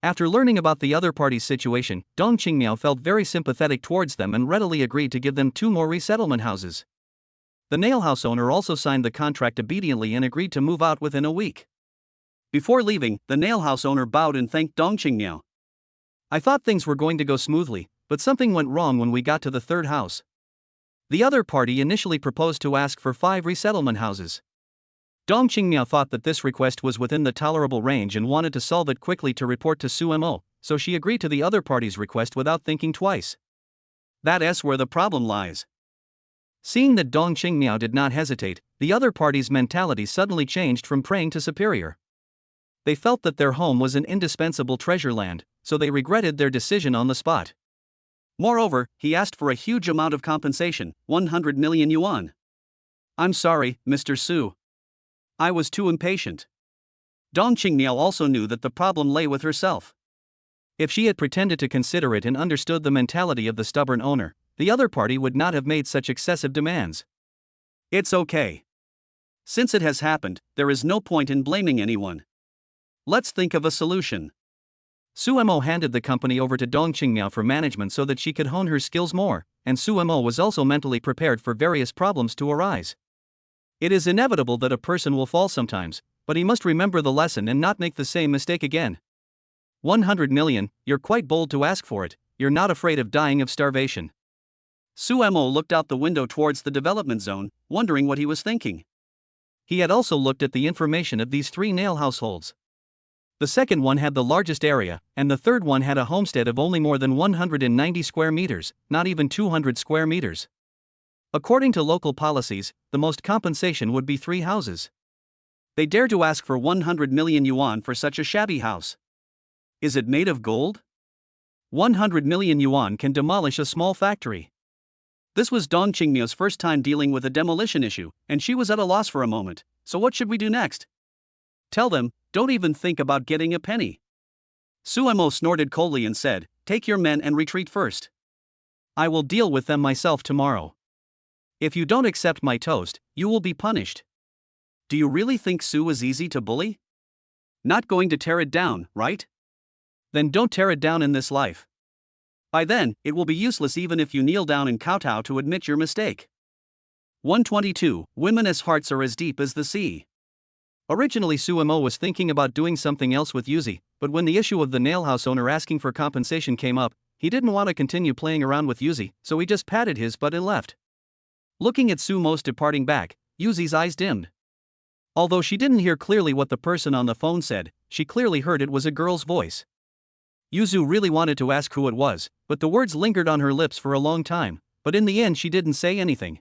After learning about the other party's situation, Dong Qingmiao felt very sympathetic towards them and readily agreed to give them 2 more resettlement houses. The nail house owner also signed the contract obediently and agreed to move out within a week. Before leaving, the nail house owner bowed and thanked Dong Qingmiao. I thought things were going to go smoothly, but something went wrong when we got to the third house. The other party initially proposed to ask for 5 resettlement houses. Dong Qingmiao thought that this request was within the tolerable range and wanted to solve it quickly to report to Sumo, so she agreed to the other party's request without thinking twice. That's where the problem lies. Seeing that Dong Qingmiao did not hesitate, the other party's mentality suddenly changed from preying to superior. They felt that their home was an indispensable treasure land, so they regretted their decision on the spot. Moreover, he asked for a huge amount of compensation, 100 million yuan. I'm sorry, Mr. Su. I was too impatient. Dong Qingmiao also knew that the problem lay with herself. If she had pretended to consider it and understood the mentality of the stubborn owner, the other party would not have made such excessive demands. It's okay. Since it has happened, there is no point in blaming anyone. Let's think of a solution. Sumo handed the company over to Dong Qingmiao for management so that she could hone her skills more, and Sumo was also mentally prepared for various problems to arise. It is inevitable that a person will fall sometimes, but he must remember the lesson and not make the same mistake again. 100 million, you're quite bold to ask for it, you're not afraid of dying of starvation. Sumo looked out the window towards the development zone, wondering what he was thinking. He had also looked at the information of these 3 nail households. The second one had the largest area, and the third one had a homestead of only more than 190 square meters, not even 200 square meters. According to local policies, the most compensation would be 3 houses. They dare to ask for 100 million yuan for such a shabby house. Is it made of gold? 100 million yuan can demolish a small factory. This was Dong Qingmiao's first time dealing with a demolition issue, and she was at a loss for a moment. So what should we do next? Tell them, don't even think about getting a penny. Sumo snorted coldly and said, take your men and retreat first. I will deal with them myself tomorrow. If you don't accept my toast, you will be punished. Do you really think Su is easy to bully? Not going to tear it down, right? Then don't tear it down in this life. By then, it will be useless even if you kneel down and kowtow to admit your mistake. 122. Women's hearts are as deep as the sea. Originally Sumo was thinking about doing something else with Yuzi, but when the issue of the nail house owner asking for compensation came up, he didn't want to continue playing around with Yuzi, so he just patted his butt and left. Looking at Sumo's departing back, Yuzi's eyes dimmed. Although she didn't hear clearly what the person on the phone said, she clearly heard it was a girl's voice. Yuzu really wanted to ask who it was, but the words lingered on her lips for a long time, but in the end she didn't say anything.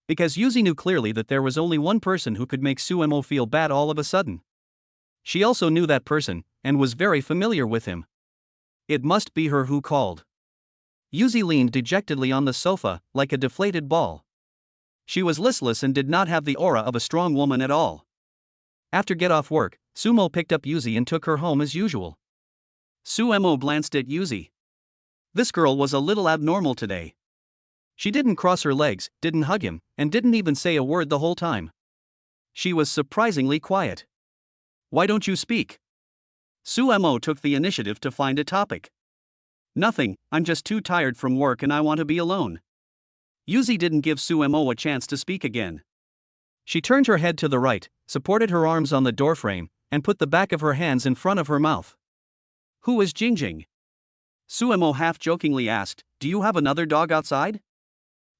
Because Yuzi knew clearly that there was only one person who could make Sumo feel bad all of a sudden. She also knew that person, and was very familiar with him. It must be her who called. Yuzi leaned dejectedly on the sofa, like a deflated ball. She was listless and did not have the aura of a strong woman at all. After get off work, Sumo picked up Yuzi and took her home as usual. Sumo glanced at Yuzi. This girl was a little abnormal today. She didn't cross her legs, didn't hug him, and didn't even say a word the whole time. She was surprisingly quiet. Why don't you speak? Sumo took the initiative to find a topic. Nothing, I'm just too tired from work and I want to be alone. Yuzi didn't give Sumo a chance to speak again. She turned her head to the right, supported her arms on the doorframe, and put the back of her hands in front of her mouth. Who is Jingjing? Sumo half-jokingly asked, do you have another dog outside?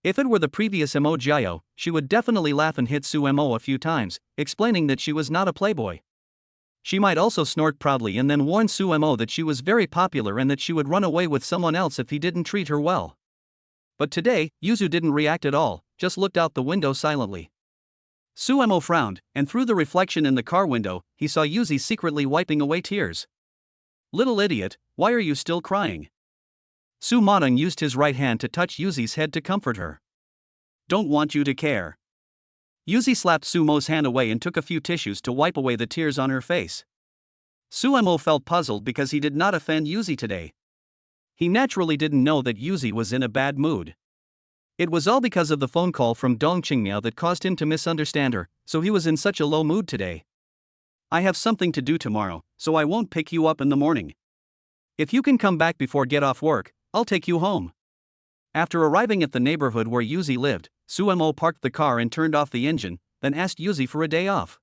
If it were the previous Mo Jiao, she would definitely laugh and hit Sumo a few times, explaining that she was not a playboy. She might also snort proudly and then warn Sumo that she was very popular and that she would run away with someone else if he didn't treat her well. But today, Yuzu didn't react at all, just looked out the window silently. Sumo frowned, and through the reflection in the car window, he saw Yuzi secretly wiping away tears. "Little idiot, why are you still crying?" Su Monong used his right hand to touch Yuzi's head to comfort her. "Don't want you to care." Yuzi slapped Sumo's hand away and took a few tissues to wipe away the tears on her face. Sumo felt puzzled because he did not offend Yuzi today. He naturally didn't know that Yuzi was in a bad mood. It was all because of the phone call from Dong Qingmiao that caused him to misunderstand her, so he was in such a low mood today. "I have something to do tomorrow, so I won't pick you up in the morning. If you can come back before get off work, I'll take you home." After arriving at the neighborhood where Yuzi lived, Sumo parked the car and turned off the engine, then asked Yuzi for a day off.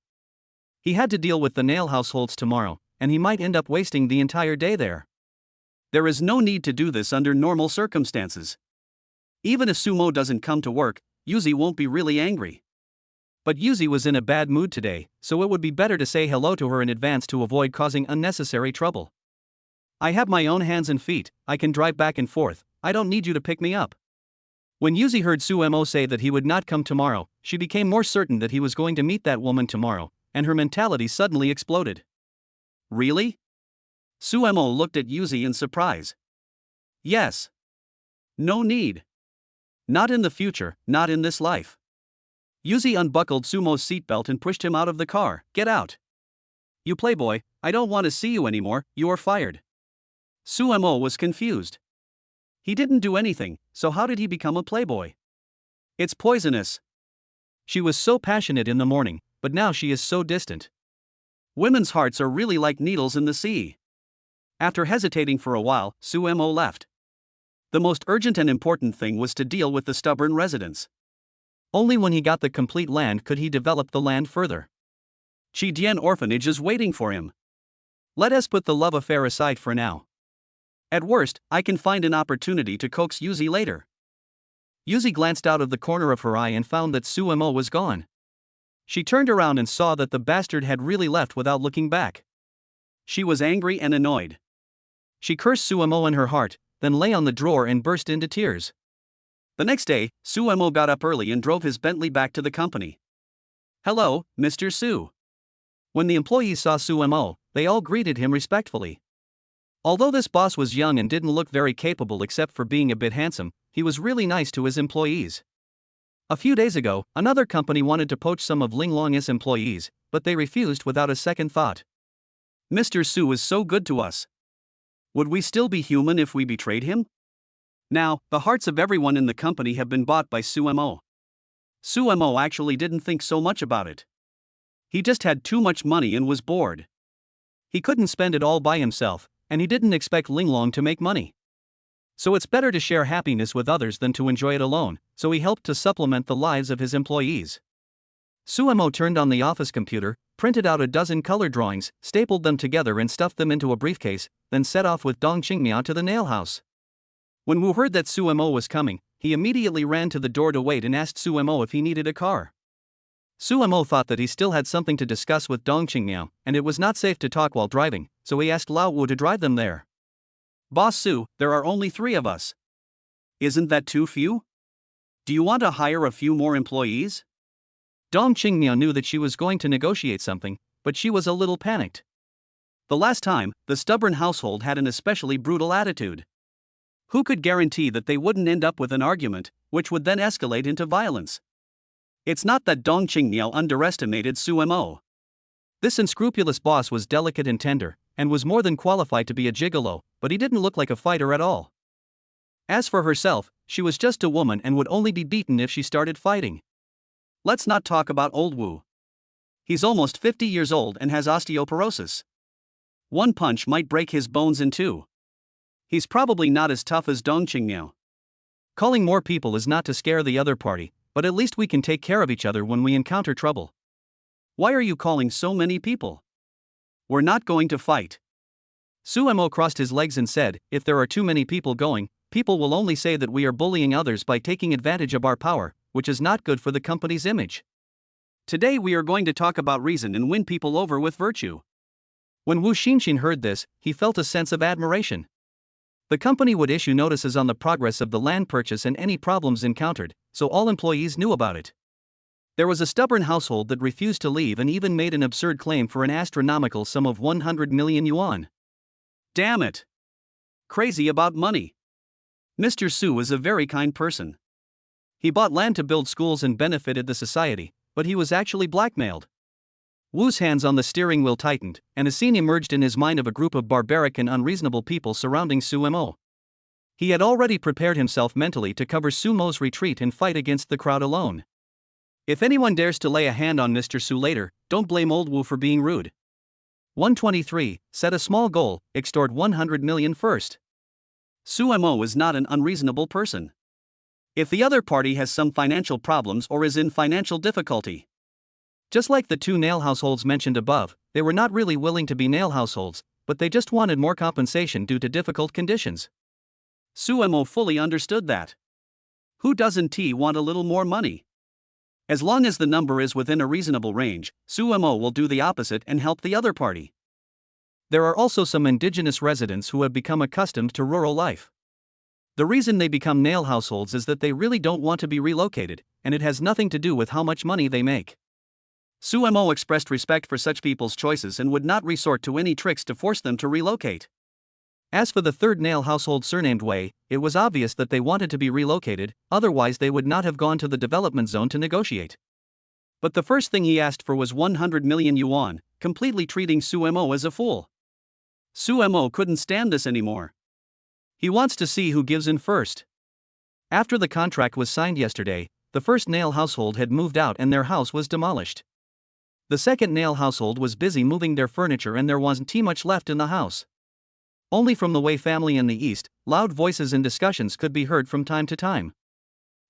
He had to deal with the nail households tomorrow, and he might end up wasting the entire day there. There is no need to do this under normal circumstances. Even if Sumo doesn't come to work, Yuzi won't be really angry. But Yuzi was in a bad mood today, so it would be better to say hello to her in advance to avoid causing unnecessary trouble. "I have my own hands and feet, I can drive back and forth, I don't need you to pick me up." When Yuzi heard Sumo say that he would not come tomorrow, she became more certain that he was going to meet that woman tomorrow, and her mentality suddenly exploded. "Really?" Sumo looked at Yuzi in surprise. "Yes. No need. Not in the future, not in this life." Yuzi unbuckled Sumo's seatbelt and pushed him out of the car. "Get out. You playboy, I don't want to see you anymore, you are fired." Sumo was confused. He didn't do anything, so how did he become a playboy? "It's poisonous." She was so passionate in the morning, but now she is so distant. Women's hearts are really like needles in the sea. After hesitating for a while, Sumo left. The most urgent and important thing was to deal with the stubborn residents. Only when he got the complete land could he develop the land further. Chidian Orphanage is waiting for him. Let us put the love affair aside for now. At worst, I can find an opportunity to coax Yuzi later. Yuzi glanced out of the corner of her eye and found that Sumo was gone. She turned around and saw that the bastard had really left without looking back. She was angry and annoyed. She cursed Sumo in her heart, then lay on the drawer and burst into tears. The next day, Sumo got up early and drove his Bentley back to the company. "Hello, Mr. Su." When the employees saw Sumo, they all greeted him respectfully. Although this boss was young and didn't look very capable except for being a bit handsome, he was really nice to his employees. A few days ago, another company wanted to poach some of Linglong's employees, but they refused without a second thought. "Mr. Su is so good to us. Would we still be human if we betrayed him?" Now, the hearts of everyone in the company have been bought by Sumo. Sumo actually didn't think so much about it. He just had too much money and was bored. He couldn't spend it all by himself, and he didn't expect Linglong to make money. So it's better to share happiness with others than to enjoy it alone, so he helped to supplement the lives of his employees. Sumo turned on the office computer, printed out a dozen color drawings, stapled them together and stuffed them into a briefcase, then set off with Dong Qingmiao to the nail house. When Wu heard that Sumo was coming, he immediately ran to the door to wait and asked Sumo if he needed a car. Sumo thought that he still had something to discuss with Dong Qingmiao, and it was not safe to talk while driving, so he asked Lao Wu to drive them there. "Boss Su, there are only 3 of us. Isn't that too few? Do you want to hire a few more employees?" Dong Qingmiao knew that she was going to negotiate something, but she was a little panicked. The last time, the stubborn household had an especially brutal attitude. Who could guarantee that they wouldn't end up with an argument, which would then escalate into violence? It's not that Dong Qingmiao underestimated Sumo. This unscrupulous boss was delicate and tender, and was more than qualified to be a gigolo, but he didn't look like a fighter at all. As for herself, she was just a woman and would only be beaten if she started fighting. Let's not talk about old Wu. He's almost 50 years old and has osteoporosis. One punch might break his bones in 2. He's probably not as tough as Dong Qingmiao. Calling more people is not to scare the other party, but at least we can take care of each other when we encounter trouble. Why are you calling so many people? We're not going to fight. Sumo crossed his legs and said, "If there are too many people going, people will only say that we are bullying others by taking advantage of our power, which is not good for the company's image. Today we are going to talk about reason and win people over with virtue. When Wu Xinxin heard this, he felt a sense of admiration. The company would issue notices on the progress of the land purchase and any problems encountered, so all employees knew about it. There was a stubborn household that refused to leave and even made an absurd claim for an astronomical sum of 100 million yuan. Damn it! Crazy about money. Mr. Su is a very kind person. He bought land to build schools and benefited the society, but he was actually blackmailed. Wu's hands on the steering wheel tightened, and a scene emerged in his mind of a group of barbaric and unreasonable people surrounding Su Mo. He had already prepared himself mentally to cover Su Mo's retreat and fight against the crowd alone. If anyone dares to lay a hand on Mr. Su later, don't blame old Wu for being rude. 123. Set a small goal, extort 100 million first. Su Mo is not an unreasonable person. If the other party has some financial problems or is in financial difficulty. Just like the two nail households mentioned above, they were not really willing to be nail households, but they just wanted more compensation due to difficult conditions. Su Mo fully understood that. Who doesn't want a little more money? As long as the number is within a reasonable range, Su Mo will do the opposite and help the other party. There are also some indigenous residents who have become accustomed to rural life. The reason they become nail households is that they really don't want to be relocated, and it has nothing to do with how much money they make. Su Mo expressed respect for such people's choices and would not resort to any tricks to force them to relocate. As for the third nail household surnamed Wei, it was obvious that they wanted to be relocated, otherwise they would not have gone to the development zone to negotiate. But the first thing he asked for was 100 million yuan, completely treating Su Mo as a fool. Su Mo couldn't stand this anymore. He wants to see who gives in first. After the contract was signed yesterday, the first nail household had moved out and their house was demolished. The second nail household was busy moving their furniture and there wasn't much left in the house. Only from the Wei family in the east, loud voices and discussions could be heard from time to time.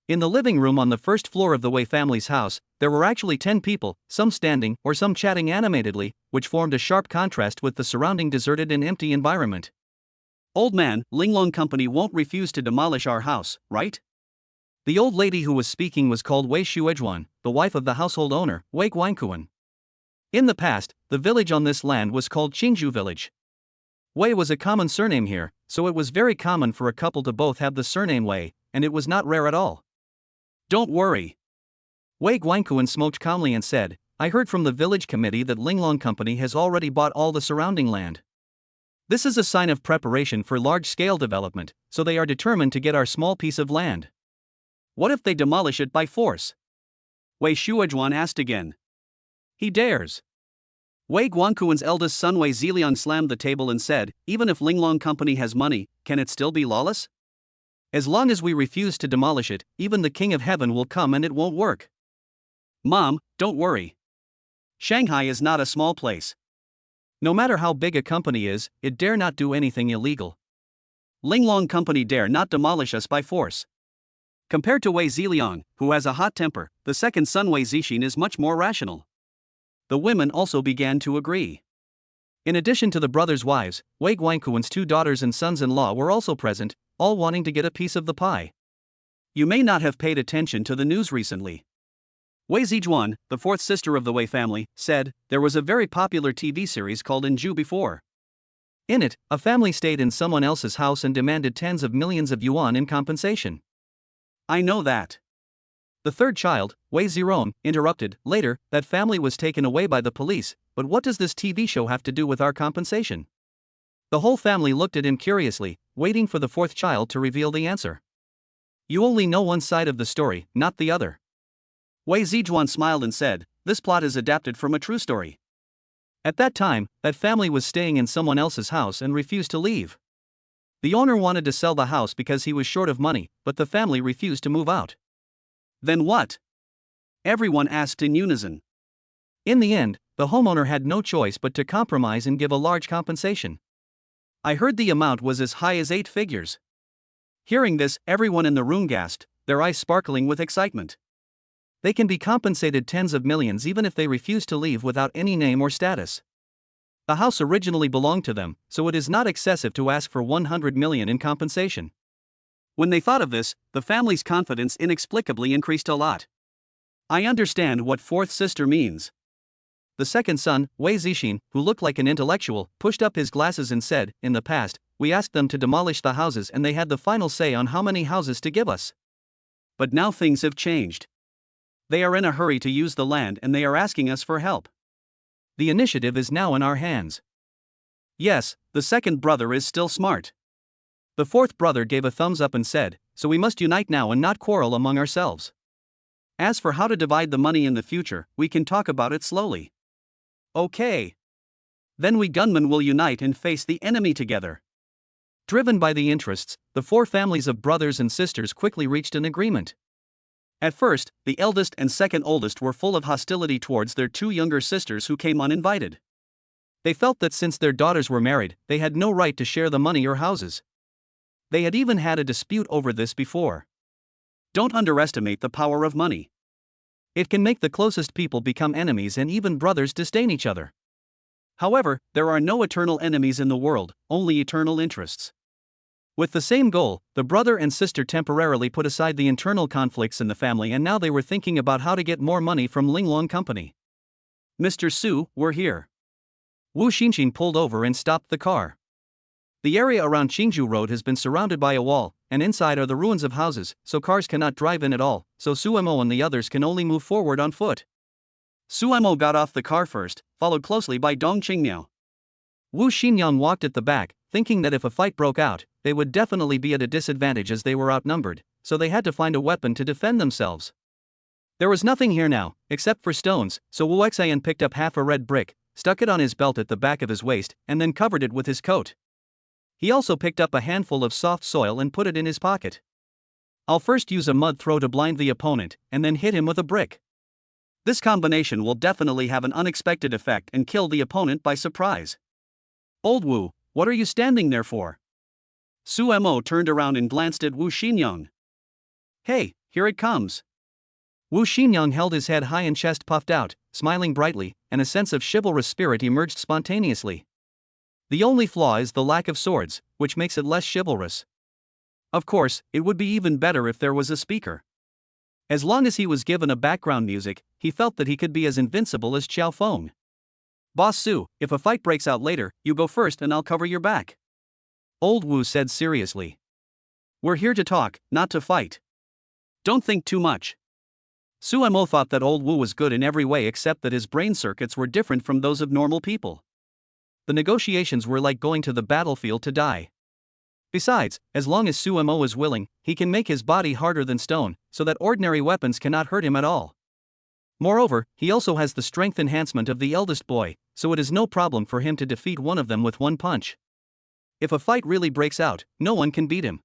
In the living room on the first floor of the Wei family's house, there were actually 10 people, some standing or some chatting animatedly, which formed a sharp contrast with the surrounding deserted and empty environment. Old man, Linglong Company won't refuse to demolish our house, right? The old lady who was speaking was called Wei Shuezhuan, the wife of the household owner, Wei Guankuan. In the past, the village on this land was called Qingzhou Village. Wei was a common surname here, so it was very common for a couple to both have the surname Wei, and it was not rare at all. Don't worry. Wei Guankuan smoked calmly and said, I heard from the village committee that Linglong Company has already bought all the surrounding land. This is a sign of preparation for large-scale development, so they are determined to get our small piece of land. What if they demolish it by force? Wei Shuezhuan asked again. He dares. Wei Guankuan's eldest son Wei Ziliang slammed the table and said, even if Linglong Company has money, can it still be lawless? As long as we refuse to demolish it, even the King of Heaven will come and it won't work. Mom, don't worry. Shanghai is not a small place. No matter how big a company is, it dare not do anything illegal. Linglong Company dare not demolish us by force. Compared to Wei Ziliang, who has a hot temper, the second son Wei Zixin is much more rational. The women also began to agree. In addition to the brothers' wives, Wei Guankuan's 2 daughters and sons-in-law were also present, all wanting to get a piece of the pie. You may not have paid attention to the news recently. Wei Zixuan, the fourth sister of the Wei family, said, there was a very popular TV series called Inju before. In it, a family stayed in someone else's house and demanded tens of millions of yuan in compensation. I know that. The third child, Wei Zirong, interrupted, later, that family was taken away by the police, but what does this TV show have to do with our compensation? The whole family looked at him curiously, waiting for the fourth child to reveal the answer. You only know one side of the story, not the other. Wei Zixuan smiled and said, this plot is adapted from a true story. At that time, that family was staying in someone else's house and refused to leave. The owner wanted to sell the house because he was short of money, but the family refused to move out. Then what? Everyone asked in unison. In the end, the homeowner had no choice but to compromise and give a large compensation. I heard the amount was as high as 8 figures. Hearing this, everyone in the room gasped, their eyes sparkling with excitement. They can be compensated tens of millions even if they refuse to leave without any name or status. The house originally belonged to them, so it is not excessive to ask for 100 million in compensation. When they thought of this, the family's confidence inexplicably increased a lot. I understand what fourth sister means. The second son, Wei Zixin, who looked like an intellectual, pushed up his glasses and said, "In the past, we asked them to demolish the houses and they had the final say on how many houses to give us. But now things have changed. They are in a hurry to use the land and they are asking us for help. The initiative is now in our hands." Yes, the second brother is still smart. The fourth brother gave a thumbs up and said, "So we must unite now and not quarrel among ourselves. As for how to divide the money in the future, we can talk about it slowly." Okay. Then we gunmen will unite and face the enemy together. Driven by the interests, the four families of brothers and sisters quickly reached an agreement. At first, the eldest and second oldest were full of hostility towards their two younger sisters who came uninvited. They felt that since their daughters were married, they had no right to share the money or houses. They had even had a dispute over this before. Don't underestimate the power of money. It can make the closest people become enemies and even brothers disdain each other. However, there are no eternal enemies in the world, only eternal interests. With the same goal, the brother and sister temporarily put aside the internal conflicts in the family and now they were thinking about how to get more money from Linglong Company. "Mr. Su, we're here." Wu Xinxin pulled over and stopped the car. The area around Qingzhou Road has been surrounded by a wall, and inside are the ruins of houses, so cars cannot drive in at all, so Suemo and the others can only move forward on foot. Suemo got off the car first, followed closely by Dong Qingmiao. Wu Xinyang walked at the back, thinking that if a fight broke out, they would definitely be at a disadvantage as they were outnumbered, so they had to find a weapon to defend themselves. There was nothing here now, except for stones, so Wu Xian picked up half a red brick, stuck it on his belt at the back of his waist, and then covered it with his coat. He also picked up a handful of soft soil and put it in his pocket. "I'll first use a mud throw to blind the opponent, and then hit him with a brick. This combination will definitely have an unexpected effect and kill the opponent by surprise." "Old Wu, what are you standing there for?" Suemo turned around and glanced at Wu Xinyang. "Hey, here it comes." Wu Xinyang held his head high and chest puffed out, smiling brightly, and a sense of chivalrous spirit emerged spontaneously. The only flaw is the lack of swords, which makes it less chivalrous. Of course, it would be even better if there was a speaker. As long as he was given a background music, he felt that he could be as invincible as Qiao Feng. "Boss Su, if a fight breaks out later, you go first and I'll cover your back," Old Wu said seriously. "We're here to talk, not to fight. Don't think too much." Suemo thought that Old Wu was good in every way except that his brain circuits were different from those of normal people. The negotiations were like going to the battlefield to die. Besides, as long as Suemo is willing, he can make his body harder than stone, so that ordinary weapons cannot hurt him at all. Moreover, he also has the strength enhancement of the eldest boy, so it is no problem for him to defeat one of them with one punch. If a fight really breaks out, no one can beat him.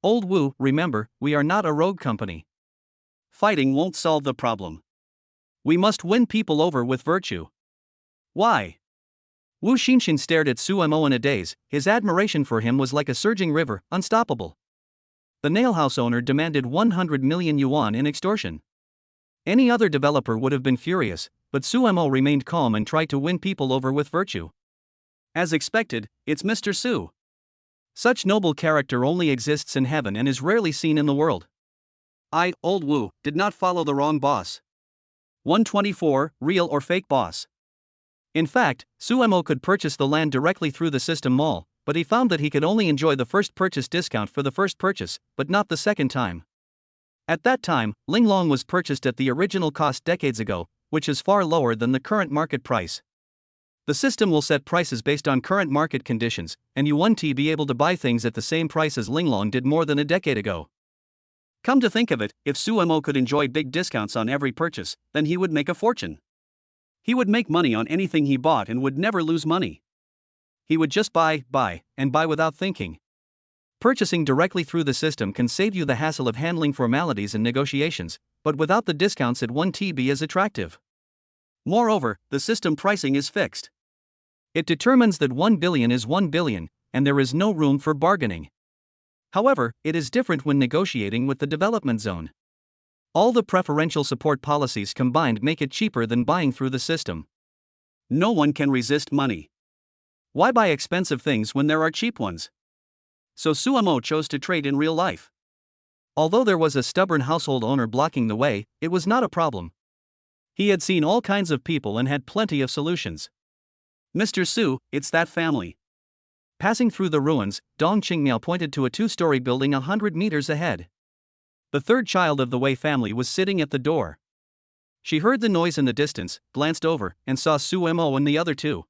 Old Wu, remember, we are not a rogue company. Fighting won't solve the problem. We must win people over with virtue. Why? Wu Xinxin stared at Suemo in a daze. His admiration for him was like a surging river, unstoppable. The nailhouse owner demanded 100 million yuan in extortion. Any other developer would have been furious, but Suemo remained calm and tried to win people over with virtue. As expected, it's Mr. Su. Such noble character only exists in heaven and is rarely seen in the world. I, Old Wu, did not follow the wrong boss. 124, real or fake boss. In fact, Suemo could purchase the land directly through the system mall, but he found that he could only enjoy the first purchase discount for the first purchase, but not the second time. At that time, Linglong was purchased at the original cost decades ago, which is far lower than the current market price. The system will set prices based on current market conditions, and you won't be able to buy things at the same price as Linglong did more than a decade ago. Come to think of it, if Suemo could enjoy big discounts on every purchase, then he would make a fortune. He would make money on anything he bought and would never lose money. He would just buy, and buy without thinking. Purchasing directly through the system can save you the hassle of handling formalities and negotiations, but without the discounts it won't be as attractive. Moreover, the system pricing is fixed. It determines that 1 billion is 1 billion, and there is no room for bargaining. However, it is different when negotiating with the development zone. All the preferential support policies combined make it cheaper than buying through the system. No one can resist money. Why buy expensive things when there are cheap ones? So Suemo chose to trade in real life. Although there was a stubborn household owner blocking the way, it was not a problem. He had seen all kinds of people and had plenty of solutions. Mr. Su, it's that family. Passing through the ruins, Dong Qingmiao pointed to a two-story building 100 meters ahead. The third child of the Wei family was sitting at the door. She heard the noise in the distance, glanced over, and saw Su Mo and the other two.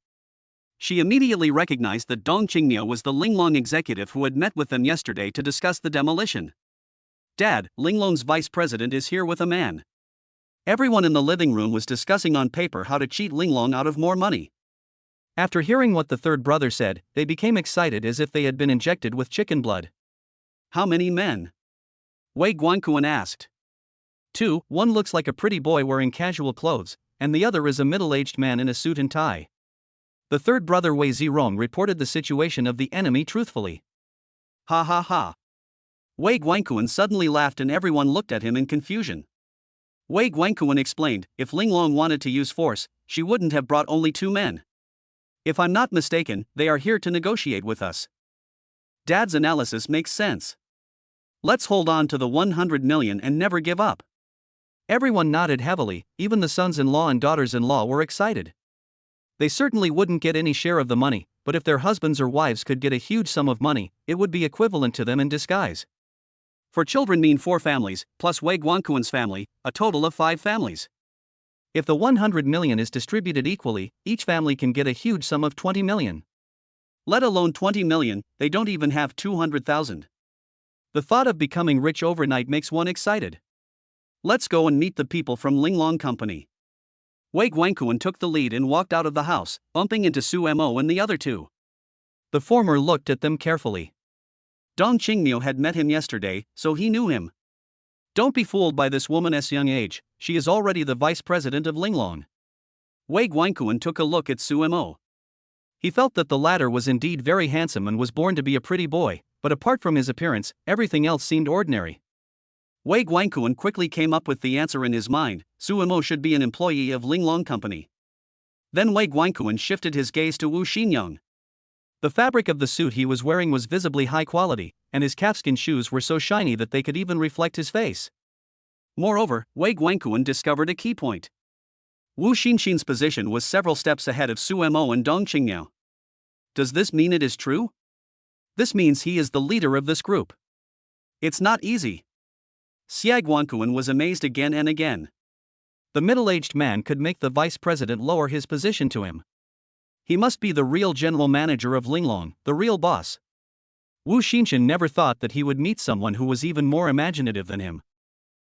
She immediately recognized that Dong Qingmiao was the Linglong executive who had met with them yesterday to discuss the demolition. Dad, Linglong's vice president is here with a man. Everyone in the living room was discussing on paper how to cheat Linglong out of more money. After hearing what the third brother said, they became excited as if they had been injected with chicken blood. How many men? Wei Guankuan asked. 2, one looks like a pretty boy wearing casual clothes, and the other is a middle-aged man in a suit and tie. The third brother Wei Zirong reported the situation of the enemy truthfully. Ha ha ha. Wei Guankuan suddenly laughed and everyone looked at him in confusion. Wei Guankuan explained, if Linglong wanted to use force, she wouldn't have brought only 2 men. If I'm not mistaken, they are here to negotiate with us. Dad's analysis makes sense. Let's hold on to the 100 million and never give up. Everyone nodded heavily, even the sons-in-law and daughters-in-law were excited. They certainly wouldn't get any share of the money, but if their husbands or wives could get a huge sum of money, it would be equivalent to them in disguise. For children mean 4 families, plus Wei Guankuan's family, a total of 5 families. If the 100 million is distributed equally, each family can get a huge sum of 20 million. Let alone 20 million, they don't even have 200,000. The thought of becoming rich overnight makes one excited. Let's go and meet the people from Linglong Company. Wei Guankuan took the lead and walked out of the house, bumping into Su Mo and the other two. The former looked at them carefully. Dong Qingmiao had met him yesterday, so he knew him. Don't be fooled by this woman's young age, she is already the vice president of Linglong. Wei Guankuan took a look at Su Mo. He felt that the latter was indeed very handsome and was born to be a pretty boy, but apart from his appearance, everything else seemed ordinary. Wei Guankuan quickly came up with the answer in his mind, Su Mo should be an employee of Linglong Company. Then Wei Guankuan shifted his gaze to Wu Xinyang. The fabric of the suit he was wearing was visibly high quality, and his calfskin shoes were so shiny that they could even reflect his face. Moreover, Wei Guankuan discovered a key point. Wu Xinxin's position was several steps ahead of Su Mo and Dong Qingmiao. Does this mean it is true? This means he is the leader of this group. It's not easy. Xia Guankuan was amazed again and again. The middle-aged man could make the vice president lower his position to him. He must be the real general manager of Linglong, the real boss. Wu Xinxin never thought that he would meet someone who was even more imaginative than him.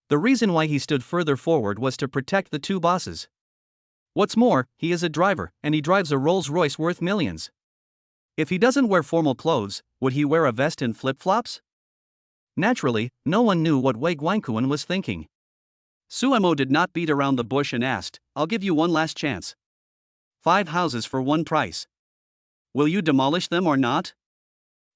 The reason why he stood further forward was to protect the two bosses. What's more, he is a driver, and he drives a Rolls-Royce worth millions. If he doesn't wear formal clothes, would he wear a vest and flip-flops? Naturally, no one knew what Wei Guankuan was thinking. Su Mo did not beat around the bush and asked, I'll give you one last chance. 5 houses for one price. Will you demolish them or not?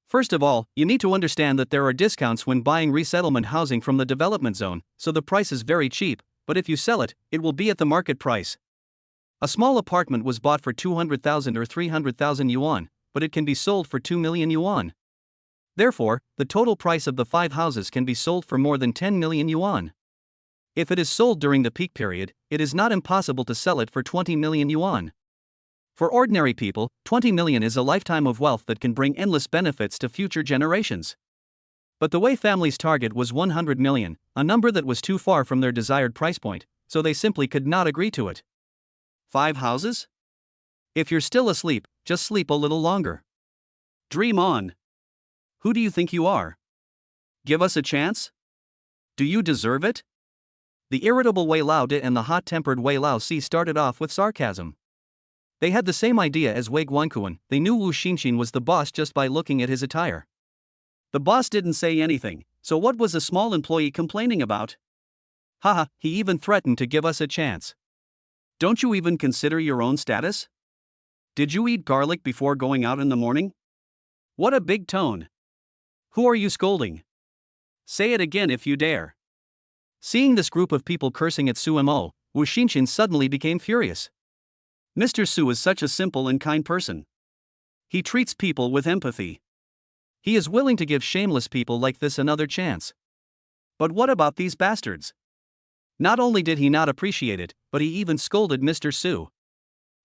First of all, you need to understand that there are discounts when buying resettlement housing from the development zone, so the price is very cheap, but if you sell it, it will be at the market price. A small apartment was bought for 200,000 or 300,000 yuan, but it can be sold for 2 million yuan. Therefore, the total price of the 5 houses can be sold for more than 10 million yuan. If it is sold during the peak period, it is not impossible to sell it for 20 million yuan. For ordinary people, 20 million is a lifetime of wealth that can bring endless benefits to future generations. But the Wei family's target was 100 million, a number that was too far from their desired price point, so they simply could not agree to it. 5 houses? If you're still asleep, just sleep a little longer. Dream on. Who do you think you are? Give us a chance? Do you deserve it? The irritable Wei Lao De and the hot-tempered Wei Lao Si started off with sarcasm. They had the same idea as Wei Guankuan. They knew Wu Xinxin was the boss just by looking at his attire. The boss didn't say anything, so what was a small employee complaining about? Haha, he even threatened to give us a chance. Don't you even consider your own status? Did you eat garlic before going out in the morning? What a big tone. Who are you scolding? Say it again if you dare. Seeing this group of people cursing at Su Mo, Wu Xinxin suddenly became furious. Mr. Su is such a simple and kind person. He treats people with empathy. He is willing to give shameless people like this another chance. But what about these bastards? Not only did he not appreciate it, but he even scolded Mr. Su.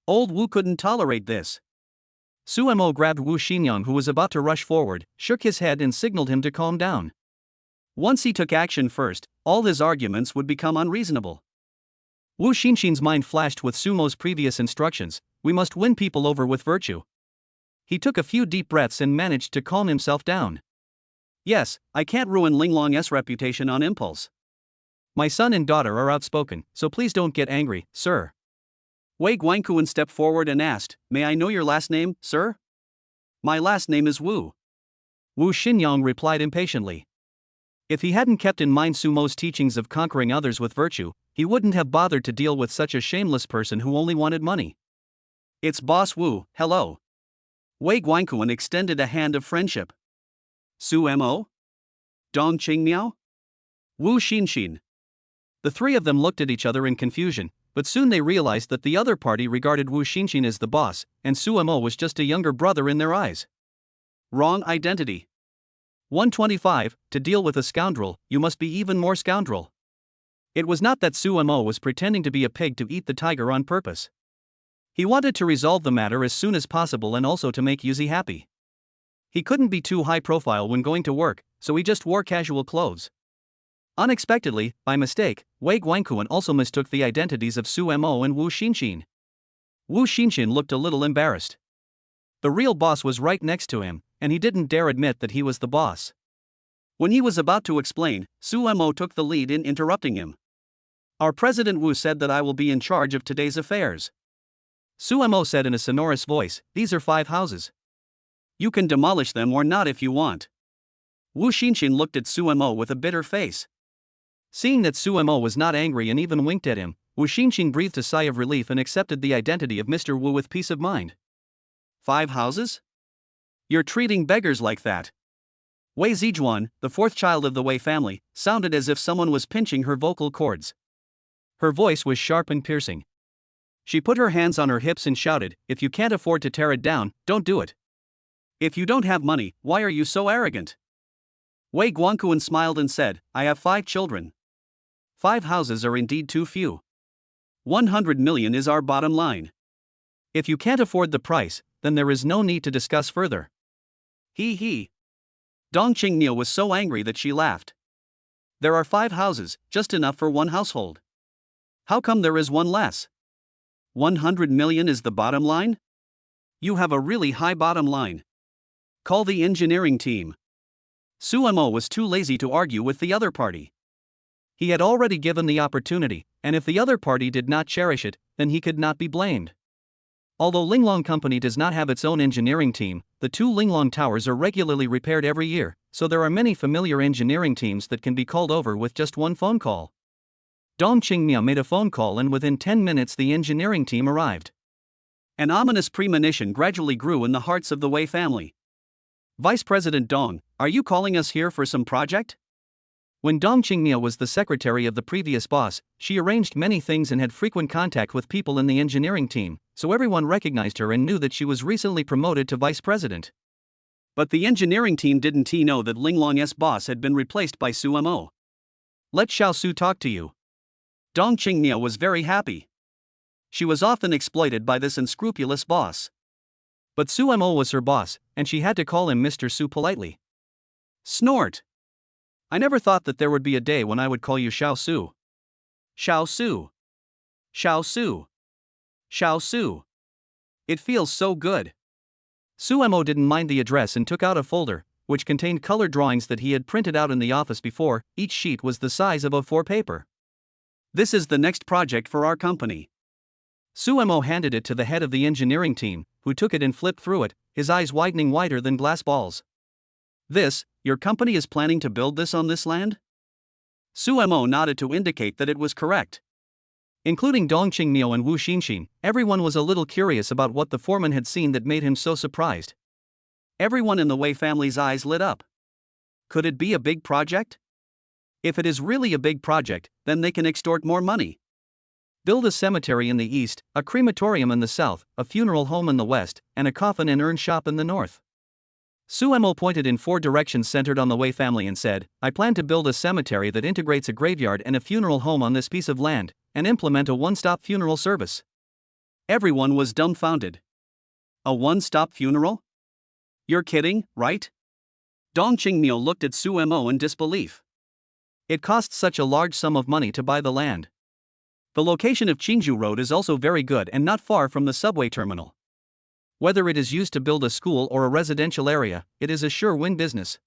Old Wu couldn't tolerate this. Su Mo grabbed Wu Xinyang, who was about to rush forward, shook his head and signaled him to calm down. Once he took action first, all his arguments would become unreasonable. Wu Xinxin's mind flashed with Sumo's previous instructions: we must win people over with virtue. He took a few deep breaths and managed to calm himself down. Yes, I can't ruin Linglong's reputation on impulse. My son and daughter are outspoken, so please don't get angry, sir. Wei Guangquan stepped forward and asked, may I know your last name, sir? My last name is Wu. Wu Xinyang replied impatiently. If he hadn't kept in mind Sumo's teachings of conquering others with virtue, he wouldn't have bothered to deal with such a shameless person who only wanted money. It's Boss Wu, hello. Wei Guangquan extended a hand of friendship. Su Mo? Dong Qingmiao? Wu Xinxin. The three of them looked at each other in confusion, but soon they realized that the other party regarded Wu Xinxin as the boss, and Su Mo was just a younger brother in their eyes. Wrong identity. 125, to deal with a scoundrel, you must be even more scoundrel. It was not that Su Mo was pretending to be a pig to eat the tiger on purpose. He wanted to resolve the matter as soon as possible and also to make Yuzi happy. He couldn't be too high profile when going to work, so he just wore casual clothes. Unexpectedly, by mistake, Wei Guangquan also mistook the identities of Su Mo and Wu Xinxin. Wu Xinxin looked a little embarrassed. The real boss was right next to him, and he didn't dare admit that he was the boss. When he was about to explain, Su Mo took the lead in interrupting him. Our President Wu said that I will be in charge of today's affairs. Su Mo said in a sonorous voice, these are 5 houses. You can demolish them or not if you want. Wu Xinxin looked at Su Mo with a bitter face. Seeing that Su Mo was not angry and even winked at him, Wu Xinxin breathed a sigh of relief and accepted the identity of Mr. Wu with peace of mind. 5 houses? You're treating beggars like that. Wei Zijuan, the 4th child of the Wei family, sounded as if someone was pinching her vocal cords. Her voice was sharp and piercing. She put her hands on her hips and shouted, if you can't afford to tear it down, don't do it. If you don't have money, why are you so arrogant? Wei Guangquan smiled and said, I have 5 children. 5 houses are indeed too few. 100 million is our bottom line. If you can't afford the price, then there is no need to discuss further. He. Dong Qingmiao was so angry that she laughed. There are 5 houses, just enough for one household. How come there is one less? 100 million is the bottom line? You have a really high bottom line. Call the engineering team. Su Mo was too lazy to argue with the other party. He had already given the opportunity, and if the other party did not cherish it, then he could not be blamed. Although Linglong Company does not have its own engineering team, the 2 Linglong towers are regularly repaired every year, so there are many familiar engineering teams that can be called over with just one phone call. Dong Qingmiao made a phone call and within 10 minutes the engineering team arrived. An ominous premonition gradually grew in the hearts of the Wei family. Vice President Dong, are you calling us here for some project? When Dong Qingmiao was the secretary of the previous boss, she arranged many things and had frequent contact with people in the engineering team, so everyone recognized her and knew that she was recently promoted to vice president. But the engineering team didn't know that Linglong's boss had been replaced by Su Mo. Let Xiao Su talk to you. Dong Qingmiao was very happy. She was often exploited by this unscrupulous boss. But Su Mo was her boss, and she had to call him Mr. Su politely. Snort. I never thought that there would be a day when I would call you Xiao Su. Xiao Su. Xiao Su. Xiao Su. It feels so good. Su Mo didn't mind the address and took out a folder, which contained color drawings that he had printed out in the office before. Each sheet was the size of A4 paper. This is the next project for our company. Su Mo handed it to the head of the engineering team, who took it and flipped through it, his eyes widening wider than glass balls. Your company is planning to build this on this land? Su Mo nodded to indicate that it was correct. Including Dong Qingmiao and Wu Xinxin, everyone was a little curious about what the foreman had seen that made him so surprised. Everyone in the Wei family's eyes lit up. Could it be a big project? If it is really a big project, then they can extort more money. Build a cemetery in the east, a crematorium in the south, a funeral home in the west, and a coffin and urn shop in the north. Suemo pointed in 4 directions centered on the Wei family and said, I plan to build a cemetery that integrates a graveyard and a funeral home on this piece of land, and implement a one-stop funeral service. Everyone was dumbfounded. A one-stop funeral? You're kidding, right? Dong Qingmiu looked at Suemo in disbelief. It costs such a large sum of money to buy the land. The location of Qingzhou Road is also very good and not far from the subway terminal. Whether it is used to build a school or a residential area, it is a sure win business.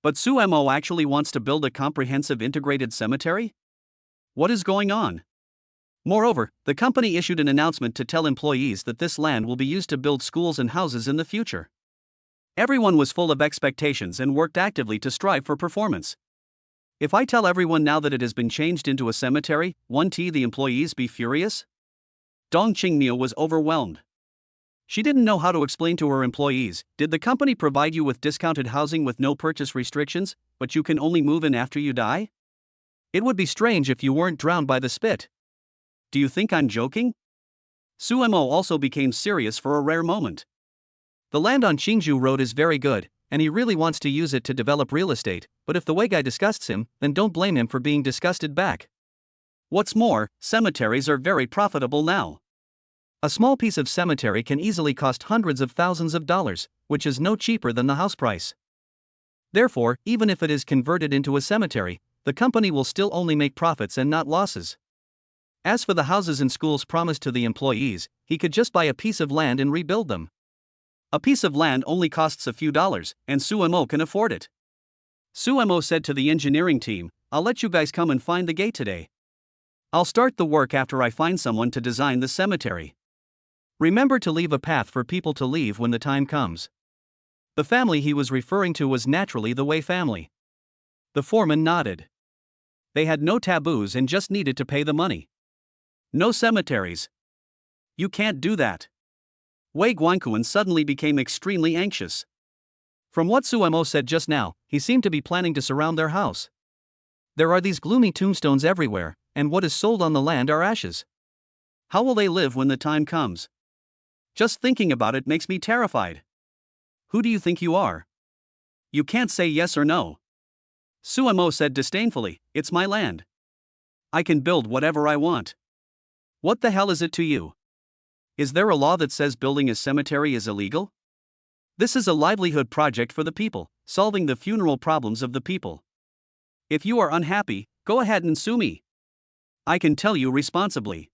But Suemo actually wants to build a comprehensive integrated cemetery? What is going on? Moreover, the company issued an announcement to tell employees that this land will be used to build schools and houses in the future. Everyone was full of expectations and worked actively to strive for performance. If I tell everyone now that it has been changed into a cemetery, won't the employees be furious? Dong Qingmiu was overwhelmed. She didn't know how to explain to her employees, did the company provide you with discounted housing with no purchase restrictions, but you can only move in after you die? It would be strange if you weren't drowned by the spit. Do you think I'm joking? Suemo also became serious for a rare moment. The land on Qingzhou Road is very good, and he really wants to use it to develop real estate, but if the Wei guy disgusts him, then don't blame him for being disgusted back. What's more, cemeteries are very profitable now. A small piece of cemetery can easily cost hundreds of thousands of dollars, which is no cheaper than the house price. Therefore, even if it is converted into a cemetery, the company will still only make profits and not losses. As for the houses and schools promised to the employees, he could just buy a piece of land and rebuild them. A piece of land only costs a few dollars, and Suemo can afford it. Suemo said to the engineering team, I'll let you guys come and find the gate today. I'll start the work after I find someone to design the cemetery. Remember to leave a path for people to leave when the time comes. The family he was referring to was naturally the Wei family. The foreman nodded. They had no taboos and just needed to pay the money. No cemeteries. You can't do that. Wei Guanquan suddenly became extremely anxious. From what Suemo said just now, he seemed to be planning to surround their house. There are these gloomy tombstones everywhere, and what is sold on the land are ashes. How will they live when the time comes? Just thinking about it makes me terrified. Who do you think you are? You can't say yes or no. Suemo said disdainfully, it's my land. I can build whatever I want. What the hell is it to you? Is there a law that says building a cemetery is illegal? This is a livelihood project for the people, solving the funeral problems of the people. If you are unhappy, go ahead and sue me. I can tell you responsibly.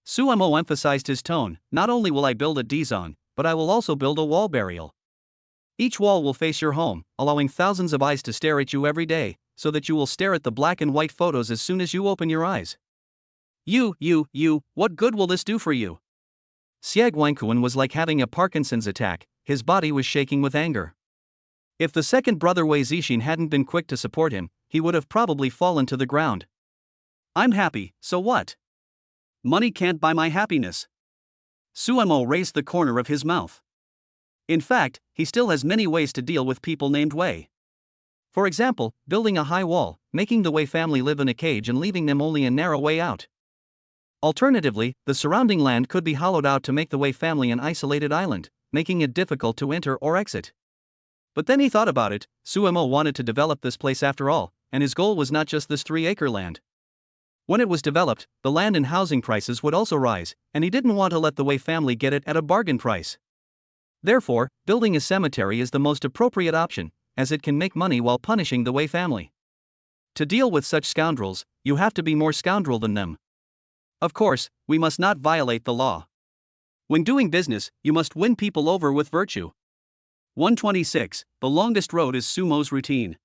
Suemo emphasized his tone, not only will I build a D-zone, but I will also build a wall burial. Each wall will face your home, allowing thousands of eyes to stare at you every day, so that you will stare at the black and white photos as soon as you open your eyes. What good will this do for you? Xie Guanquan was like having a Parkinson's attack, his body was shaking with anger. If the second brother Wei Zixin hadn't been quick to support him, he would have probably fallen to the ground. I'm happy, so what? Money can't buy my happiness. Suemo raised the corner of his mouth. In fact, he still has many ways to deal with people named Wei. For example, building a high wall, making the Wei family live in a cage and leaving them only a narrow way out. Alternatively, the surrounding land could be hollowed out to make the Wei family an isolated island, making it difficult to enter or exit. But then he thought about it, Suemo wanted to develop this place after all, and his goal was not just this 3-acre land. When it was developed, the land and housing prices would also rise, and he didn't want to let the Wei family get it at a bargain price. Therefore, building a cemetery is the most appropriate option, as it can make money while punishing the Wei family. To deal with such scoundrels, you have to be more scoundrel than them. Of course, we must not violate the law. When doing business, you must win people over with virtue. 126. The longest road is Sumo's routine.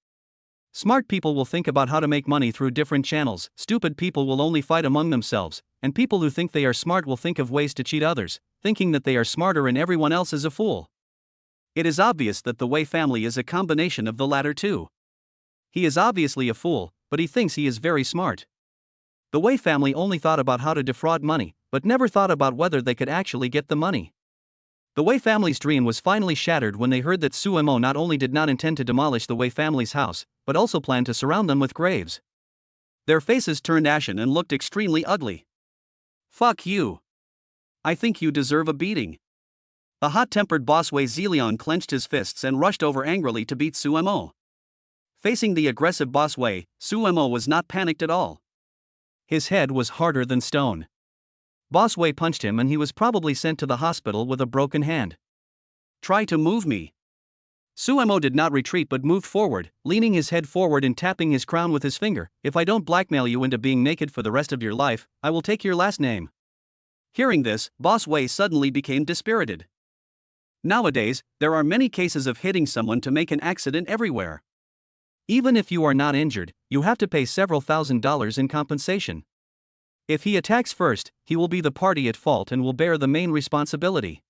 Smart people will think about how to make money through different channels, stupid people will only fight among themselves, and people who think they are smart will think of ways to cheat others, thinking that they are smarter and everyone else is a fool. It is obvious that the Wei family is a combination of the latter two. He is obviously a fool, but he thinks he is very smart. The Wei family only thought about how to defraud money, but never thought about whether they could actually get the money. The Wei family's dream was finally shattered when they heard that Suemo not only did not intend to demolish the Wei family's house, but also planned to surround them with graves. Their faces turned ashen and looked extremely ugly. Fuck you. I think you deserve a beating. The hot-tempered boss Wei Ziliang clenched his fists and rushed over angrily to beat Su Mo. Facing the aggressive boss Wei, Su Mo was not panicked at all. His head was harder than stone. Boss Wei punched him and he was probably sent to the hospital with a broken hand. Try to move me. Su Mo did not retreat but moved forward, leaning his head forward and tapping his crown with his finger. If I don't blackmail you into being naked for the rest of your life, I will take your last name. Hearing this, Boss Wei suddenly became dispirited. Nowadays, there are many cases of hitting someone to make an accident everywhere. Even if you are not injured, you have to pay several $1,000s in compensation. If he attacks first, he will be the party at fault and will bear the main responsibility.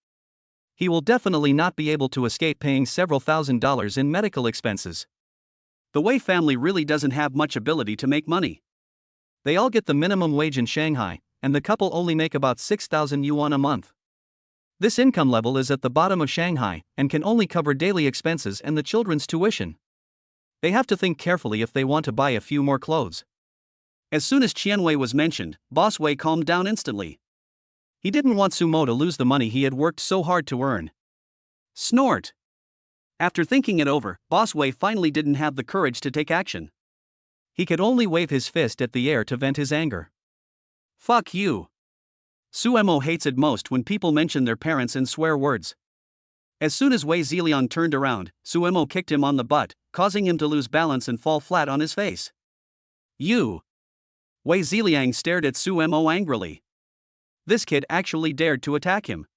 He will definitely not be able to escape paying several $1,000s in medical expenses. The Wei family really doesn't have much ability to make money. They all get the minimum wage in Shanghai, and the couple only make about 6,000 yuan a month. This income level is at the bottom of Shanghai and can only cover daily expenses and the children's tuition. They have to think carefully if they want to buy a few more clothes. As soon as Qianwei was mentioned, Boss Wei calmed down instantly. He didn't want Su Mo to lose the money he had worked so hard to earn. Snort. After thinking it over, Boss Wei finally didn't have the courage to take action. He could only wave his fist at the air to vent his anger. Fuck you. Su Mo hates it most when people mention their parents and swear words. As soon as Wei Ziliang turned around, Su Mo kicked him on the butt, causing him to lose balance and fall flat on his face. You. Wei Ziliang stared at Su Mo angrily. This kid actually dared to attack him.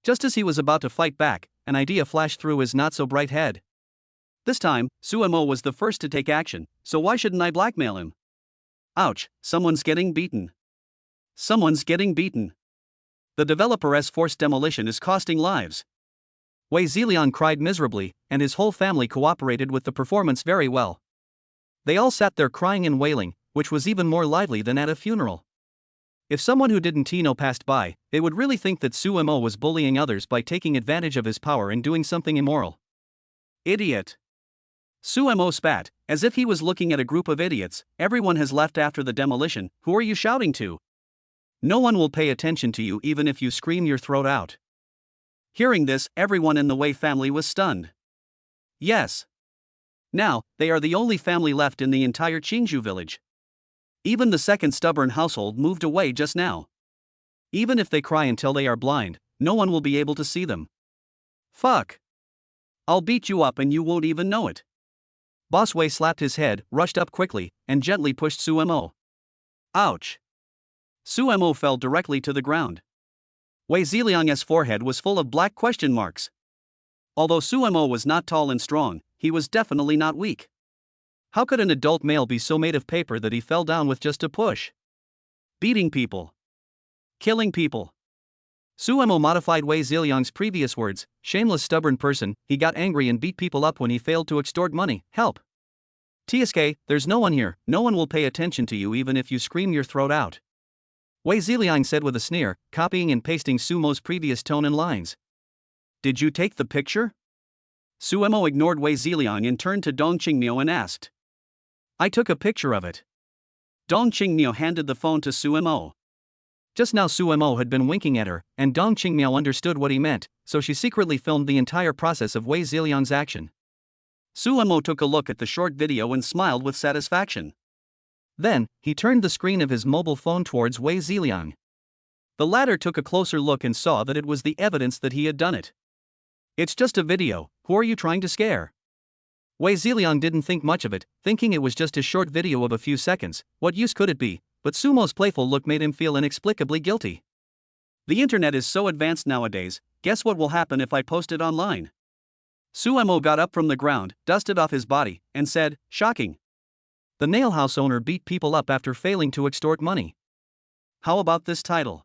Just as he was about to fight back, an idea flashed through his not-so-bright head. This time, Su Mo was the first to take action, so why shouldn't I blackmail him? Ouch, someone's getting beaten. Someone's getting beaten. The developer's forced demolition is costing lives. Wei Ziliang cried miserably, and his whole family cooperated with the performance very well. They all sat there crying and wailing, which was even more lively than at a funeral. If someone who didn't know passed by, they would really think that Su Mo was bullying others by taking advantage of his power and doing something immoral. Idiot. Su Mo spat, as if he was looking at a group of idiots. Everyone has left after the demolition, who are you shouting to? No one will pay attention to you even if you scream your throat out. Hearing this, everyone in the Wei family was stunned. Yes. Now, they are the only family left in the entire Qingzhou village. Even the second stubborn household moved away just now. Even if they cry until they are blind, no one will be able to see them. Fuck. I'll beat you up and you won't even know it. Boss Wei slapped his head, rushed up quickly, and gently pushed Su Mo. Ouch. Su Mo fell directly to the ground. Wei Ziliang's forehead was full of black question marks. Although Su Mo was not tall and strong, he was definitely not weak. How could an adult male be so made of paper that he fell down with just a push? Beating people. Killing people. Su Mo modified Wei Ziliang's previous words, shameless stubborn person. He got angry and beat people up when he failed to extort money. Help. TSK, there's no one here, no one will pay attention to you even if you scream your throat out. Wei Ziliang said with a sneer, copying and pasting Su Mo's previous tone and lines. Did you take the picture? Su Mo ignored Wei Ziliang and turned to Dong Qingmiao and asked. I took a picture of it. Dong Qingmiao handed the phone to Su Mo. Just now Su Mo had been winking at her, and Dong Qingmiao understood what he meant, so she secretly filmed the entire process of Wei Ziliang's action. Su Mo took a look at the short video and smiled with satisfaction. Then, he turned the screen of his mobile phone towards Wei Ziliang. The latter took a closer look and saw that it was the evidence that he had done it. It's just a video, who are you trying to scare? Wei Ziliang didn't think much of it, thinking it was just a short video of a few seconds. What use could it be? But Su Mo's playful look made him feel inexplicably guilty. The internet is so advanced nowadays, guess what will happen if I post it online? Su Mo got up from the ground, dusted off his body, and said, shocking. The nail house owner beat people up after failing to extort money. How about this title?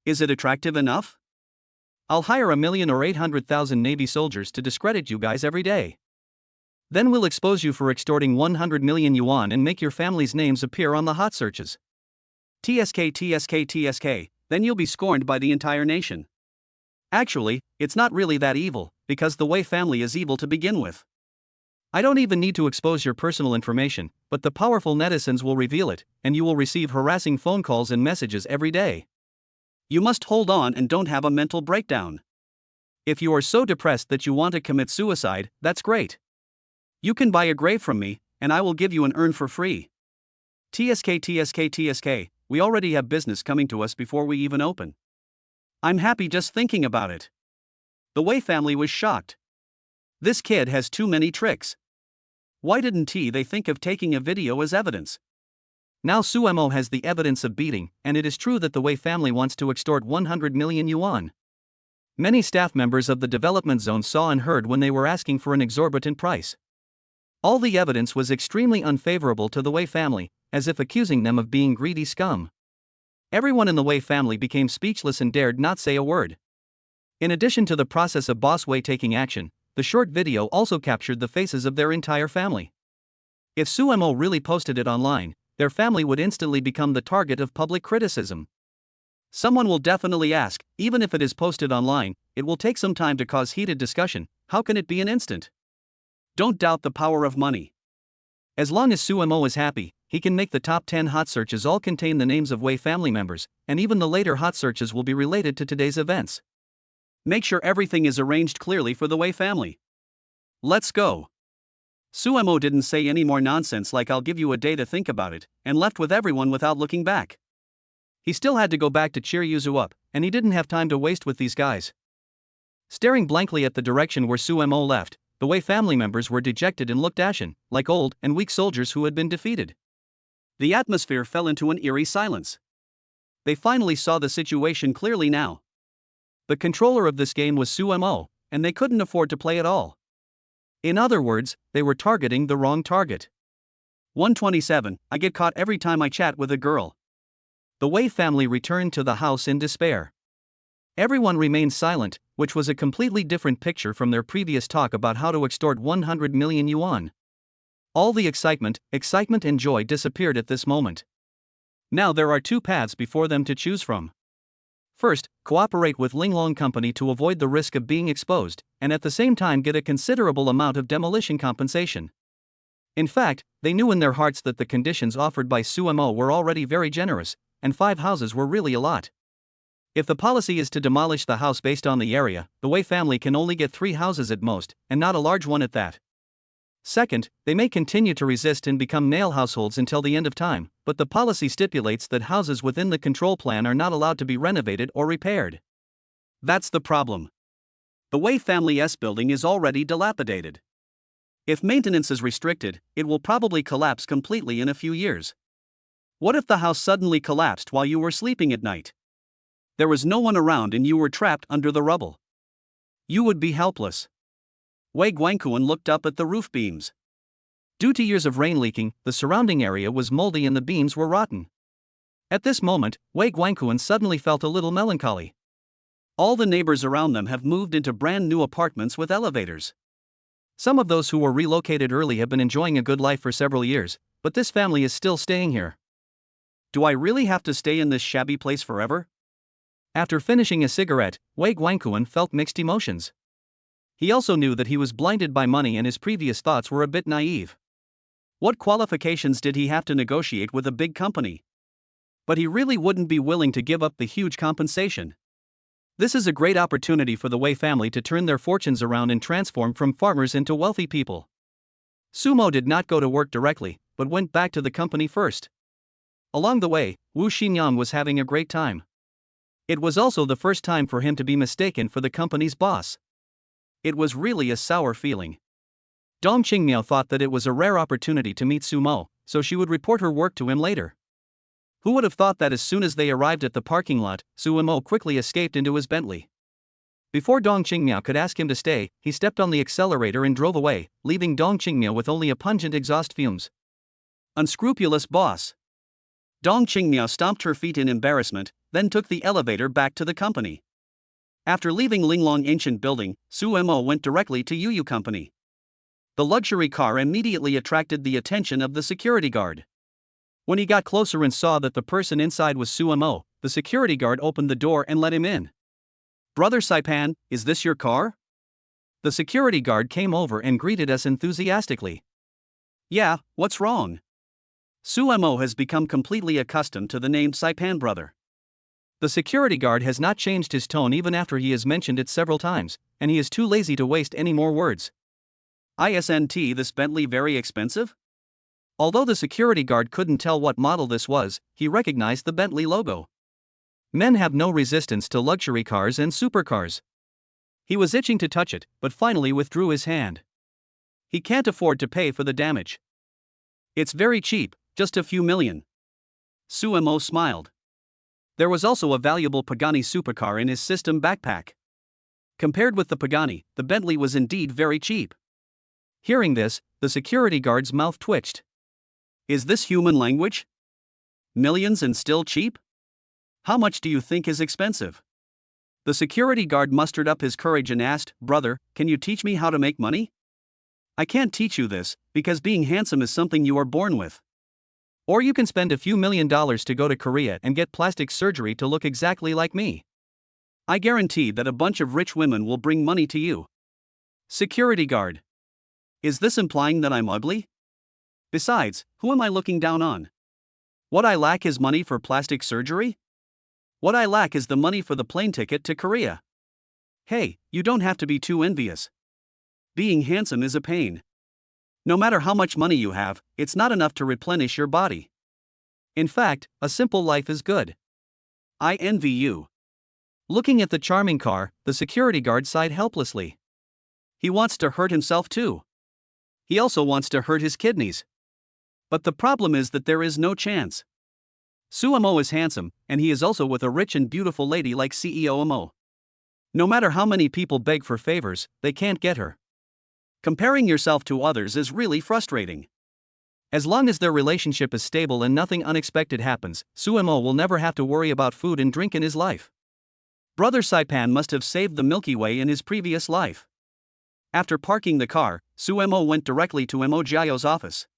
Is it attractive enough? I'll hire 1,000,000 or 800,000 Navy soldiers to discredit you guys every day. Then we'll expose you for extorting 100 million yuan and make your family's names appear on the hot searches. TSK, TSK, TSK, then you'll be scorned by the entire nation. Actually, it's not really that evil, because the Wei family is evil to begin with. I don't even need to expose your personal information, but the powerful netizens will reveal it, and you will receive harassing phone calls and messages every day. You must hold on and don't have a mental breakdown. If you are so depressed that you want to commit suicide, that's great. You can buy a grave from me, and I will give you an urn for free. TSK, we already have business coming to us before we even open. I'm happy just thinking about it. The Wei family was shocked. This kid has too many tricks. Why didn't they think of taking a video as evidence? Now Suemo has the evidence of beating, and it is true that the Wei family wants to extort 100 million yuan. Many staff members of the development zone saw and heard when they were asking for an exorbitant price. All the evidence was extremely unfavorable to the Wei family, as if accusing them of being greedy scum. Everyone in the Wei family became speechless and dared not say a word. In addition to the process of Boss Wei taking action, the short video also captured the faces of their entire family. If Suemo really posted it online, their family would instantly become the target of public criticism. Someone will definitely ask, even if it is posted online, it will take some time to cause heated discussion. How can it be an instant? Don't doubt the power of money. As long as Suemo is happy, he can make the top 10 hot searches all contain the names of Wei family members, and even the later hot searches will be related to today's events. Make sure everything is arranged clearly for the Wei family. Let's go. Suemo didn't say any more nonsense like I'll give you a day to think about it, and left with everyone without looking back. He still had to go back to cheer Yuzu up, and he didn't have time to waste with these guys. Staring blankly at the direction where Suemo left, the Wei family members were dejected and looked ashen, like old and weak soldiers who had been defeated. The atmosphere fell into an eerie silence. They finally saw the situation clearly now. The controller of this game was Suemo, and they couldn't afford to play at all. In other words, they were targeting the wrong target. 127. I get caught every time I chat with a girl. The Wei family returned to the house in despair. Everyone remained silent, which was a completely different picture from their previous talk about how to extort 100 million yuan. All the excitement and joy disappeared at this moment. Now there are two paths before them to choose from. First, cooperate with Linglong Company to avoid the risk of being exposed, and at the same time get a considerable amount of demolition compensation. In fact, they knew in their hearts that the conditions offered by Suemo were already very generous, and 5 houses were really a lot. If the policy is to demolish the house based on the area, the Wei family can only get 3 houses at most, and not a large one at that. Second, they may continue to resist and become nail households until the end of time, but the policy stipulates that houses within the control plan are not allowed to be renovated or repaired. That's the problem. The Wei family's building is already dilapidated. If maintenance is restricted, it will probably collapse completely in a few years. What if the house suddenly collapsed while you were sleeping at night? There was no one around and you were trapped under the rubble. You would be helpless. Wei Guangquan looked up at the roof beams. Due to years of rain leaking, the surrounding area was moldy and the beams were rotten. At this moment, Wei Guangquan suddenly felt a little melancholy. All the neighbors around them have moved into brand new apartments with elevators. Some of those who were relocated early have been enjoying a good life for several years, but this family is still staying here. Do I really have to stay in this shabby place forever? After finishing a cigarette, Wei Guangquan felt mixed emotions. He also knew that he was blinded by money and his previous thoughts were a bit naive. What qualifications did he have to negotiate with a big company? But he really wouldn't be willing to give up the huge compensation. This is a great opportunity for the Wei family to turn their fortunes around and transform from farmers into wealthy people. Sumo did not go to work directly, but went back to the company first. Along the way, Wu Xinyang was having a great time. It was also the first time for him to be mistaken for the company's boss. It was really a sour feeling. Dong Qingmiao thought that it was a rare opportunity to meet Sumo, so she would report her work to him later. Who would have thought that as soon as they arrived at the parking lot, Sumo quickly escaped into his Bentley. Before Dong Qingmiao could ask him to stay, he stepped on the accelerator and drove away, leaving Dong Qingmiao with only a pungent exhaust fumes. Unscrupulous boss. Dong Qingmiao stomped her feet in embarrassment, then took the elevator back to the company. After leaving Linglong Ancient Building, Sumo went directly to Yuyu Company. The luxury car immediately attracted the attention of the security guard. When he got closer and saw that the person inside was Sumo, the security guard opened the door and let him in. "Brother Saipan, is this your car?" The security guard came over and greeted us enthusiastically. "Yeah, what's wrong?" Sumo has become completely accustomed to the name Saipan brother. The security guard has not changed his tone even after he has mentioned it several times, and he is too lazy to waste any more words. Isn't this Bentley very expensive? Although the security guard couldn't tell what model this was, he recognized the Bentley logo. Men have no resistance to luxury cars and supercars. He was itching to touch it, but finally withdrew his hand. He can't afford to pay for the damage. It's very cheap, just a few million. Suemo smiled. There was also a valuable Pagani supercar in his system backpack. Compared with the Pagani, the Bentley was indeed very cheap. Hearing this, the security guard's mouth twitched. Is this human language? Millions and still cheap? How much do you think is expensive? The security guard mustered up his courage and asked, "Brother, can you teach me how to make money?" "I can't teach you this, because being handsome is something you are born with. Or you can spend a few $1,000,000 to go to Korea and get plastic surgery to look exactly like me. I guarantee that a bunch of rich women will bring money to you." Security guard. Is this implying that I'm ugly? Besides, who am I looking down on? What I lack is money for plastic surgery? What I lack is the money for the plane ticket to Korea. Hey, you don't have to be too envious. Being handsome is a pain. No matter how much money you have, it's not enough to replenish your body. In fact, a simple life is good. I envy you. Looking at the charming car, the security guard sighed helplessly. He wants to hurt himself too. He also wants to hurt his kidneys. But the problem is that there is no chance. Suemo is handsome, and he is also with a rich and beautiful lady like CEO Amo. No matter how many people beg for favors, they can't get her. Comparing yourself to others is really frustrating. As long as their relationship is stable and nothing unexpected happens, Suemo will never have to worry about food and drink in his life. Brother Saipan must have saved the Milky Way in his previous life. After parking the car, Suemo went directly to Emo Jiao's office.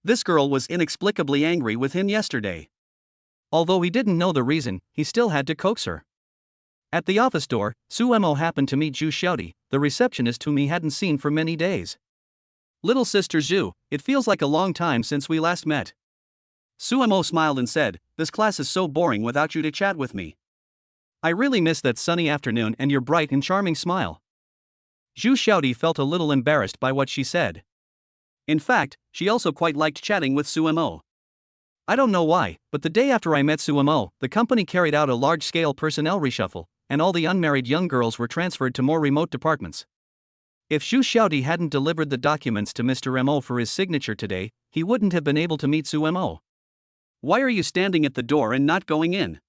This girl was inexplicably angry with him yesterday. Although he didn't know the reason, he still had to coax her. At the office door, Suemo happened to meet Zhu Xiaodi, the receptionist whom he hadn't seen for many days. "Little sister Zhu, it feels like a long time since we last met." Suemo smiled and said, "This class is so boring without you to chat with me. I really miss that sunny afternoon and your bright and charming smile." Zhu Xiaodi felt a little embarrassed by what she said. In fact, she also quite liked chatting with Suemo. "I don't know why, but the day after I met Suemo, the company carried out a large-scale personnel reshuffle, and all the unmarried young girls were transferred to more remote departments. If Zhu Xiaodi hadn't delivered the documents to Mr. Mo for his signature today, he wouldn't have been able to meet Suemo." "Why are you standing at the door and not going in?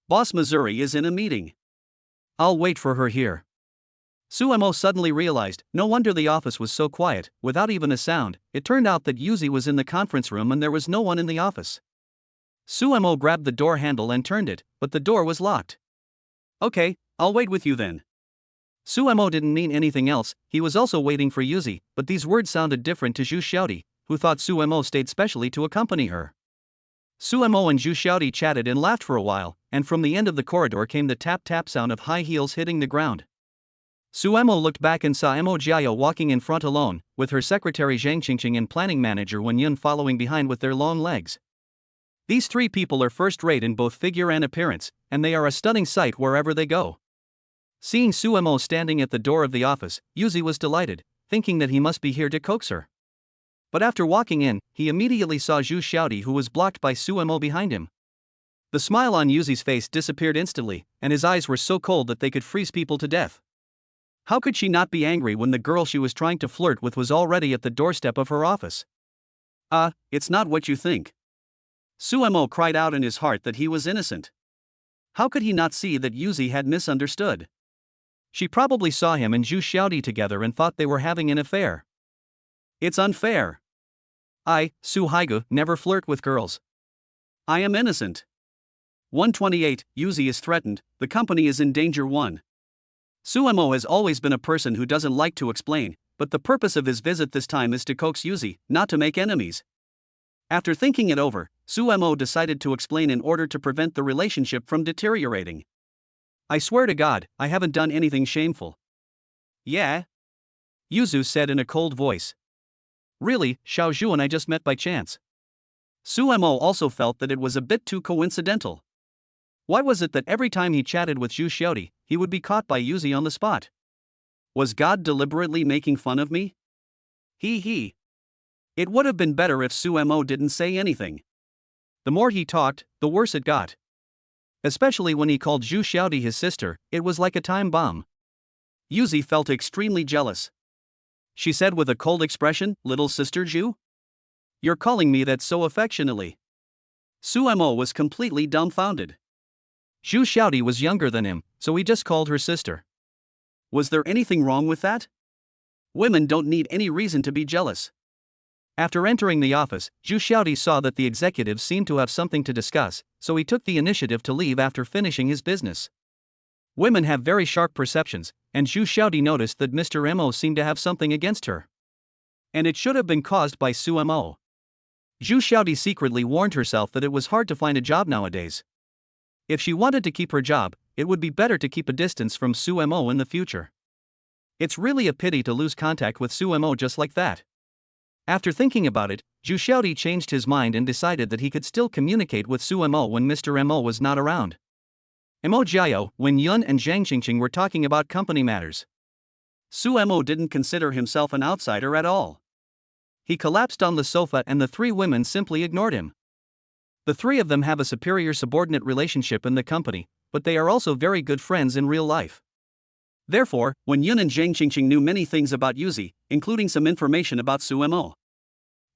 Boss Missouri is in a meeting." "I'll wait for her here." Suemo suddenly realized, no wonder the office was so quiet, without even a sound. It turned out that Yuzi was in the conference room and there was no one in the office. Suemo grabbed the door handle and turned it, but the door was locked. "Okay, I'll wait with you then." Suemo didn't mean anything else, he was also waiting for Yuzi, but these words sounded different to Zhu Xiaodi, who thought Suemo stayed specially to accompany her. Suemo and Zhu Xiaodi chatted and laughed for a while, and from the end of the corridor came the tap-tap sound of high heels hitting the ground. Suemo looked back and saw Emo Jiao walking in front alone, with her secretary Zhang Qingqing and planning manager Wen Yun following behind with their long legs. These three people are first-rate in both figure and appearance, and they are a stunning sight wherever they go. Seeing Suemo standing at the door of the office, Yuzi was delighted, thinking that he must be here to coax her. But after walking in, he immediately saw Zhu Xiaodi, who was blocked by Suemo behind him. The smile on Yuzi's face disappeared instantly, and his eyes were so cold that they could freeze people to death. How could she not be angry when the girl she was trying to flirt with was already at the doorstep of her office? It's not what you think." Suemo cried out in his heart that he was innocent. How could he not see that Yuzi had misunderstood? She probably saw him and Zhu Xiaodi together and thought they were having an affair. "It's unfair. I, Su Haigu, never flirt with girls. I am innocent." 128, Yuzi is threatened, the company is in danger. 1. Suemo has always been a person who doesn't like to explain, but the purpose of his visit this time is to coax Yuzi, not to make enemies. After thinking it over, Suemo decided to explain in order to prevent the relationship from deteriorating. "I swear to God, I haven't done anything shameful." "Yeah?" Yuzu said in a cold voice. "Really, Xiao Zhu and I just met by chance." Suemo also felt that it was a bit too coincidental. Why was it that every time he chatted with Zhu Xiaodi, he would be caught by Yuzi on the spot? Was God deliberately making fun of me? He. It would have been better if Sumo didn't say anything. The more he talked, the worse it got. Especially when he called Zhu Xiaodi his sister, it was like a time bomb. Yuzi felt extremely jealous. She said with a cold expression, "Little sister Zhu? You're calling me that so affectionately." Sumo was completely dumbfounded. Zhu Xiaodi was younger than him, so he just called her sister. Was there anything wrong with that? Women don't need any reason to be jealous. After entering the office, Zhu Xiaodi saw that the executives seemed to have something to discuss, so he took the initiative to leave after finishing his business. Women have very sharp perceptions, and Zhu Xiaodi noticed that Mr. Mo seemed to have something against her. And it should have been caused by Sumo. Zhu Xiaodi secretly warned herself that it was hard to find a job nowadays. If she wanted to keep her job, it would be better to keep a distance from Sumo in the future. It's really a pity to lose contact with Sumo just like that. After thinking about it, Zhu Xiaodi changed his mind and decided that he could still communicate with Sumo when Mr. Mo was not around. Mo Jiao, when Yun and Zhang Qingqing were talking about company matters. Sumo didn't consider himself an outsider at all. He collapsed on the sofa and the three women simply ignored him. The three of them have a superior subordinate relationship in the company, but they are also very good friends in real life. Therefore, when Yun and Zhang Qingqing knew many things about Yuzi, including some information about Sumo,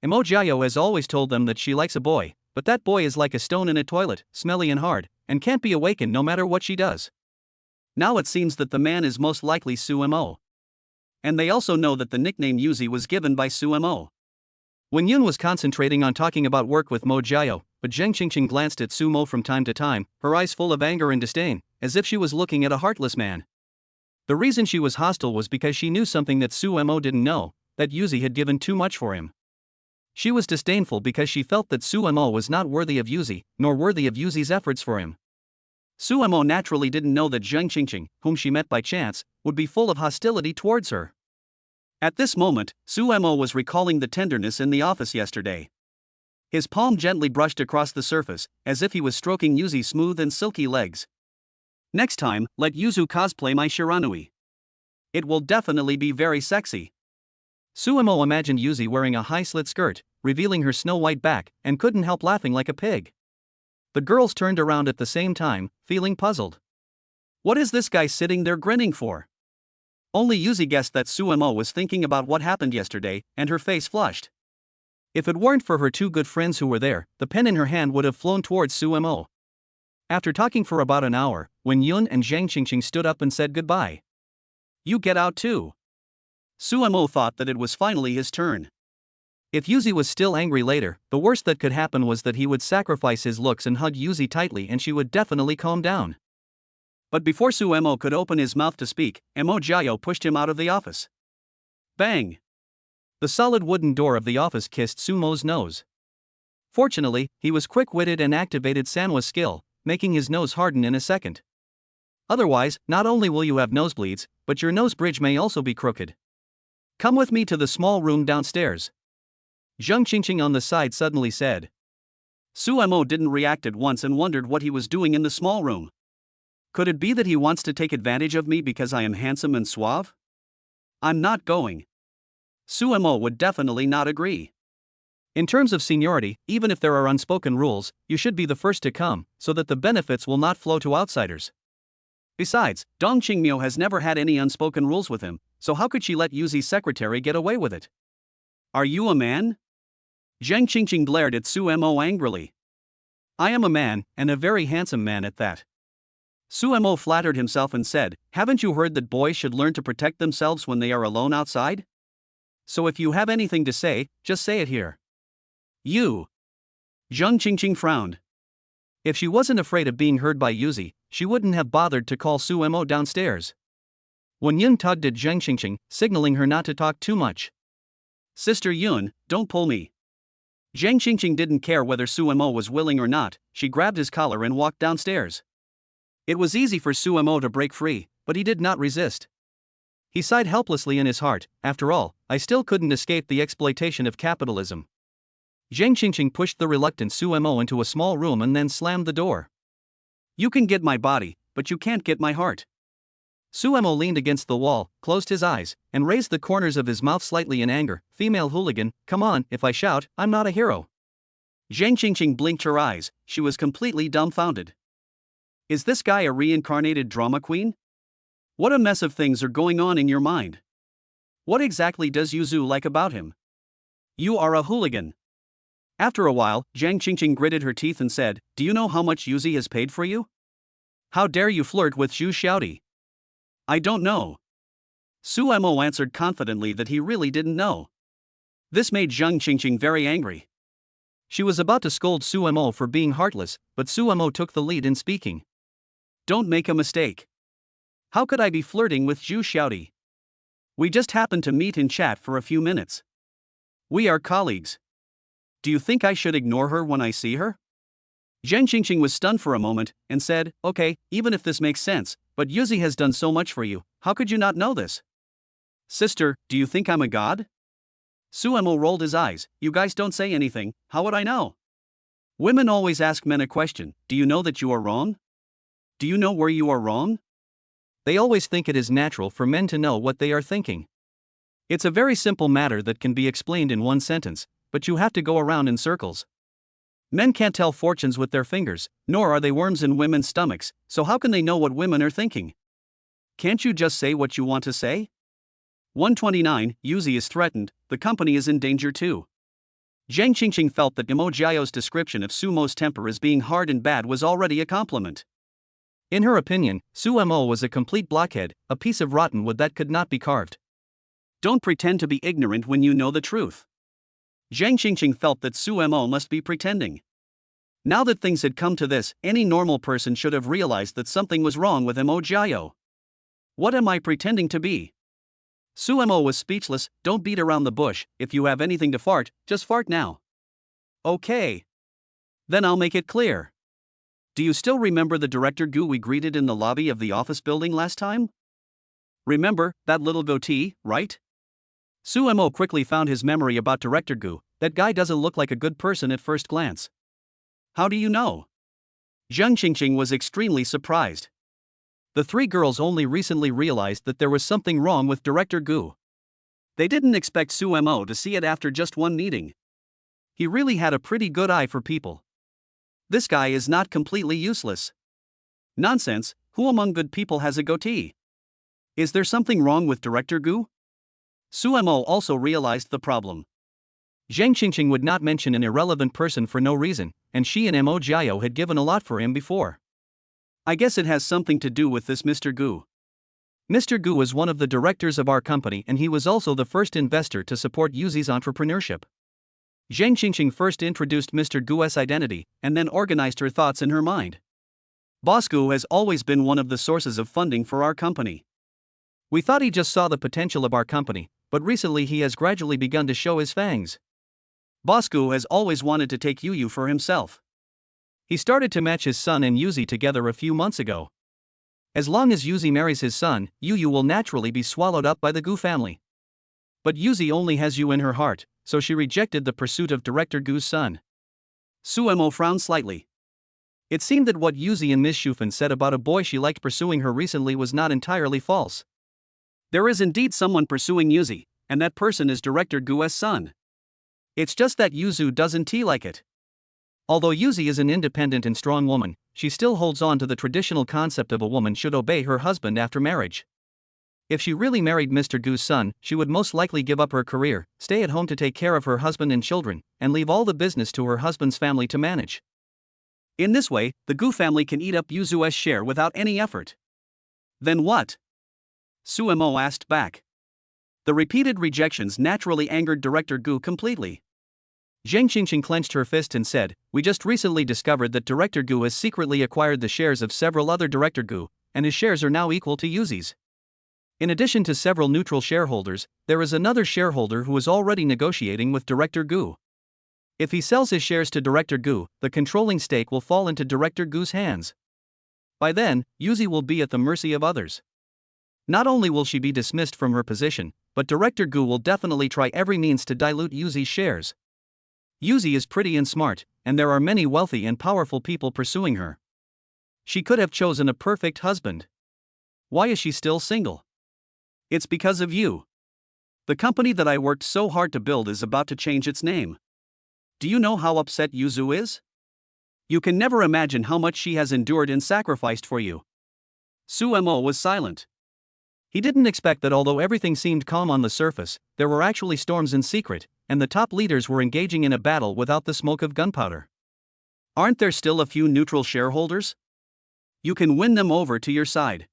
Mo Jiao has always told them that she likes a boy, but that boy is like a stone in a toilet, smelly and hard, and can't be awakened no matter what she does. Now it seems that the man is most likely Sumo. And they also know that the nickname Yuzi was given by Sumo. When Yun was concentrating on talking about work with Mo Jiao, but Zhang Qingqing glanced at Sumo from time to time, her eyes full of anger and disdain, as if she was looking at a heartless man. The reason she was hostile was because she knew something that Sumo didn't know, that Yuzi had given too much for him. She was disdainful because she felt that Sumo was not worthy of Yuzi, nor worthy of Yuzi's efforts for him. Sumo naturally didn't know that Zhang Qingqing, whom she met by chance, would be full of hostility towards her. At this moment, Sumo was recalling the tenderness in the office yesterday. His palm gently brushed across the surface, as if he was stroking Yuzi's smooth and silky legs. Next time, let Yuzu cosplay my Shiranui. It will definitely be very sexy. Sumo imagined Yuzi wearing a high-slit skirt, revealing her snow-white back, and couldn't help laughing like a pig. The girls turned around at the same time, feeling puzzled. What is this guy sitting there grinning for? Only Yuzi guessed that Sumo was thinking about what happened yesterday, and her face flushed. If it weren't for her two good friends who were there, the pen in her hand would have flown towards Sumo. After talking for about an hour, when Yun and Zhang Qingqing stood up and said goodbye. You get out too. Sumo thought that it was finally his turn. If Yuzi was still angry later, the worst that could happen was that he would sacrifice his looks and hug Yuzi tightly and she would definitely calm down. But before Sumo could open his mouth to speak, Mo Jiao pushed him out of the office. Bang! The solid wooden door of the office kissed Sumo's nose. Fortunately, he was quick-witted and activated Sanwa's skill, making his nose harden in a second. Otherwise, not only will you have nosebleeds, but your nose bridge may also be crooked. Come with me to the small room downstairs. Zhang Qingqing on the side suddenly said. Sumo didn't react at once and wondered what he was doing in the small room. Could it be that he wants to take advantage of me because I am handsome and suave? I'm not going. Sumo would definitely not agree. In terms of seniority, even if there are unspoken rules, you should be the first to come, so that the benefits will not flow to outsiders. Besides, Dong Qingmiu has never had any unspoken rules with him, so how could she let Yuzi's secretary get away with it? Are you a man? Zhang Qingqing glared at Sumo angrily. I am a man, and a very handsome man at that. Sumo flattered himself and said, haven't you heard that boys should learn to protect themselves when they are alone outside? So if you have anything to say, just say it here. You. Zhang Qingqing frowned. If she wasn't afraid of being heard by Yuzi, she wouldn't have bothered to call Sumo downstairs. When Yun tugged at Zhang Qingqing, signaling her not to talk too much. Sister Yun, don't pull me. Zhang Qingqing didn't care whether Sumo was willing or not, she grabbed his collar and walked downstairs. It was easy for Sumo to break free, but he did not resist. He sighed helplessly in his heart, after all, I still couldn't escape the exploitation of capitalism. Zhang Qingqing pushed the reluctant Sumo into a small room and then slammed the door. You can get my body, but you can't get my heart. Suemo leaned against the wall, closed his eyes, and raised the corners of his mouth slightly in anger. Female hooligan, come on, if I shout, I'm not a hero. Zhang Qingqing blinked her eyes, she was completely dumbfounded. Is this guy a reincarnated drama queen? What a mess of things are going on in your mind. What exactly does Yuzu like about him? You are a hooligan. After a while, Zhang Qingqing gritted her teeth and said, do you know how much Yuzi has paid for you? How dare you flirt with Zhu Xiaodi? I don't know. Suemo answered confidently that he really didn't know. This made Zhang Qingqing very angry. She was about to scold Suemo for being heartless, but Suemo took the lead in speaking. Don't make a mistake. How could I be flirting with Zhu Xiaodi? We just happened to meet and chat for a few minutes. We are colleagues. Do you think I should ignore her when I see her? Zhang Qingqing was stunned for a moment and said, okay, even if this makes sense, but Yuzi has done so much for you, how could you not know this? Sister, do you think I'm a god? Suemo rolled his eyes, you guys don't say anything, how would I know? Women always ask men a question, do you know that you are wrong? Do you know where you are wrong? They always think it is natural for men to know what they are thinking. It's a very simple matter that can be explained in one sentence, but you have to go around in circles. Men can't tell fortunes with their fingers, nor are they worms in women's stomachs, so how can they know what women are thinking? Can't you just say what you want to say? 129, Yuzi is threatened, the company is in danger too. Zhang Qingqing felt that Imo Jiao's description of Sumo's temper as being hard and bad was already a compliment. In her opinion, Suemo was a complete blockhead, a piece of rotten wood that could not be carved. Don't pretend to be ignorant when you know the truth. Zhang Qingqing felt that Suemo must be pretending. Now that things had come to this, any normal person should have realized that something was wrong with Imo Jiao. What am I pretending to be? Suemo was speechless. Don't beat around the bush, if you have anything to fart, just fart now. Okay. Then I'll make it clear. Do you still remember the director Gu we greeted in the lobby of the office building last time? Remember, that little goatee, right? Suemo quickly found his memory about Director Gu. That guy doesn't look like a good person at first glance. How do you know? Zhang Qingqing was extremely surprised. The three girls only recently realized that there was something wrong with Director Gu. They didn't expect Suemo to see it after just one meeting. He really had a pretty good eye for people. This guy is not completely useless. Nonsense, who among good people has a goatee? Is there something wrong with Director Gu? Suemo also realized the problem. Zhang Qingqing would not mention an irrelevant person for no reason, and she and Mo Jiao had given a lot for him before. I guess it has something to do with this Mr. Gu. Mr. Gu was one of the directors of our company and he was also the first investor to support Yuzi's entrepreneurship. Zhang Qingqing first introduced Mr. Gu's identity, and then organized her thoughts in her mind. Boss Gu has always been one of the sources of funding for our company. We thought he just saw the potential of our company, but recently he has gradually begun to show his fangs. Boss Gu has always wanted to take Yu for himself. He started to match his son and Yuzi together a few months ago. As long as Yuzi marries his son, Yu will naturally be swallowed up by the Gu family. But Yuzi only has Yu in her heart, so she rejected the pursuit of Director Gu's son. Suemo frowned slightly. It seemed that what Yuzi and Miss Shufan said about a boy she liked pursuing her recently was not entirely false. There is indeed someone pursuing Yuzi, and that person is Director Gu's son. It's just that Yuzu doesn't like it. Although Yuzi is an independent and strong woman, she still holds on to the traditional concept of a woman should obey her husband after marriage. If she really married Mr. Gu's son, she would most likely give up her career, stay at home to take care of her husband and children, and leave all the business to her husband's family to manage. In this way, the Gu family can eat up Yuzu's share without any effort. Then what? Suemo asked back. The repeated rejections naturally angered Director Gu completely. Zhang Qingqing clenched her fist and said, we just recently discovered that Director Gu has secretly acquired the shares of several other Director Gu, and his shares are now equal to Yuzi's. In addition to several neutral shareholders, there is another shareholder who is already negotiating with Director Gu. If he sells his shares to Director Gu, the controlling stake will fall into Director Gu's hands. By then, Yuzi will be at the mercy of others. Not only will she be dismissed from her position, but Director Gu will definitely try every means to dilute Yuzi's shares. Yuzi is pretty and smart, and there are many wealthy and powerful people pursuing her. She could have chosen a perfect husband. Why is she still single? It's because of you. The company that I worked so hard to build is about to change its name. Do you know how upset Yuzu is? You can never imagine how much she has endured and sacrificed for you. Suemo was silent. He didn't expect that although everything seemed calm on the surface, there were actually storms in secret, and the top leaders were engaging in a battle without the smoke of gunpowder. Aren't there still a few neutral shareholders? You can win them over to your side.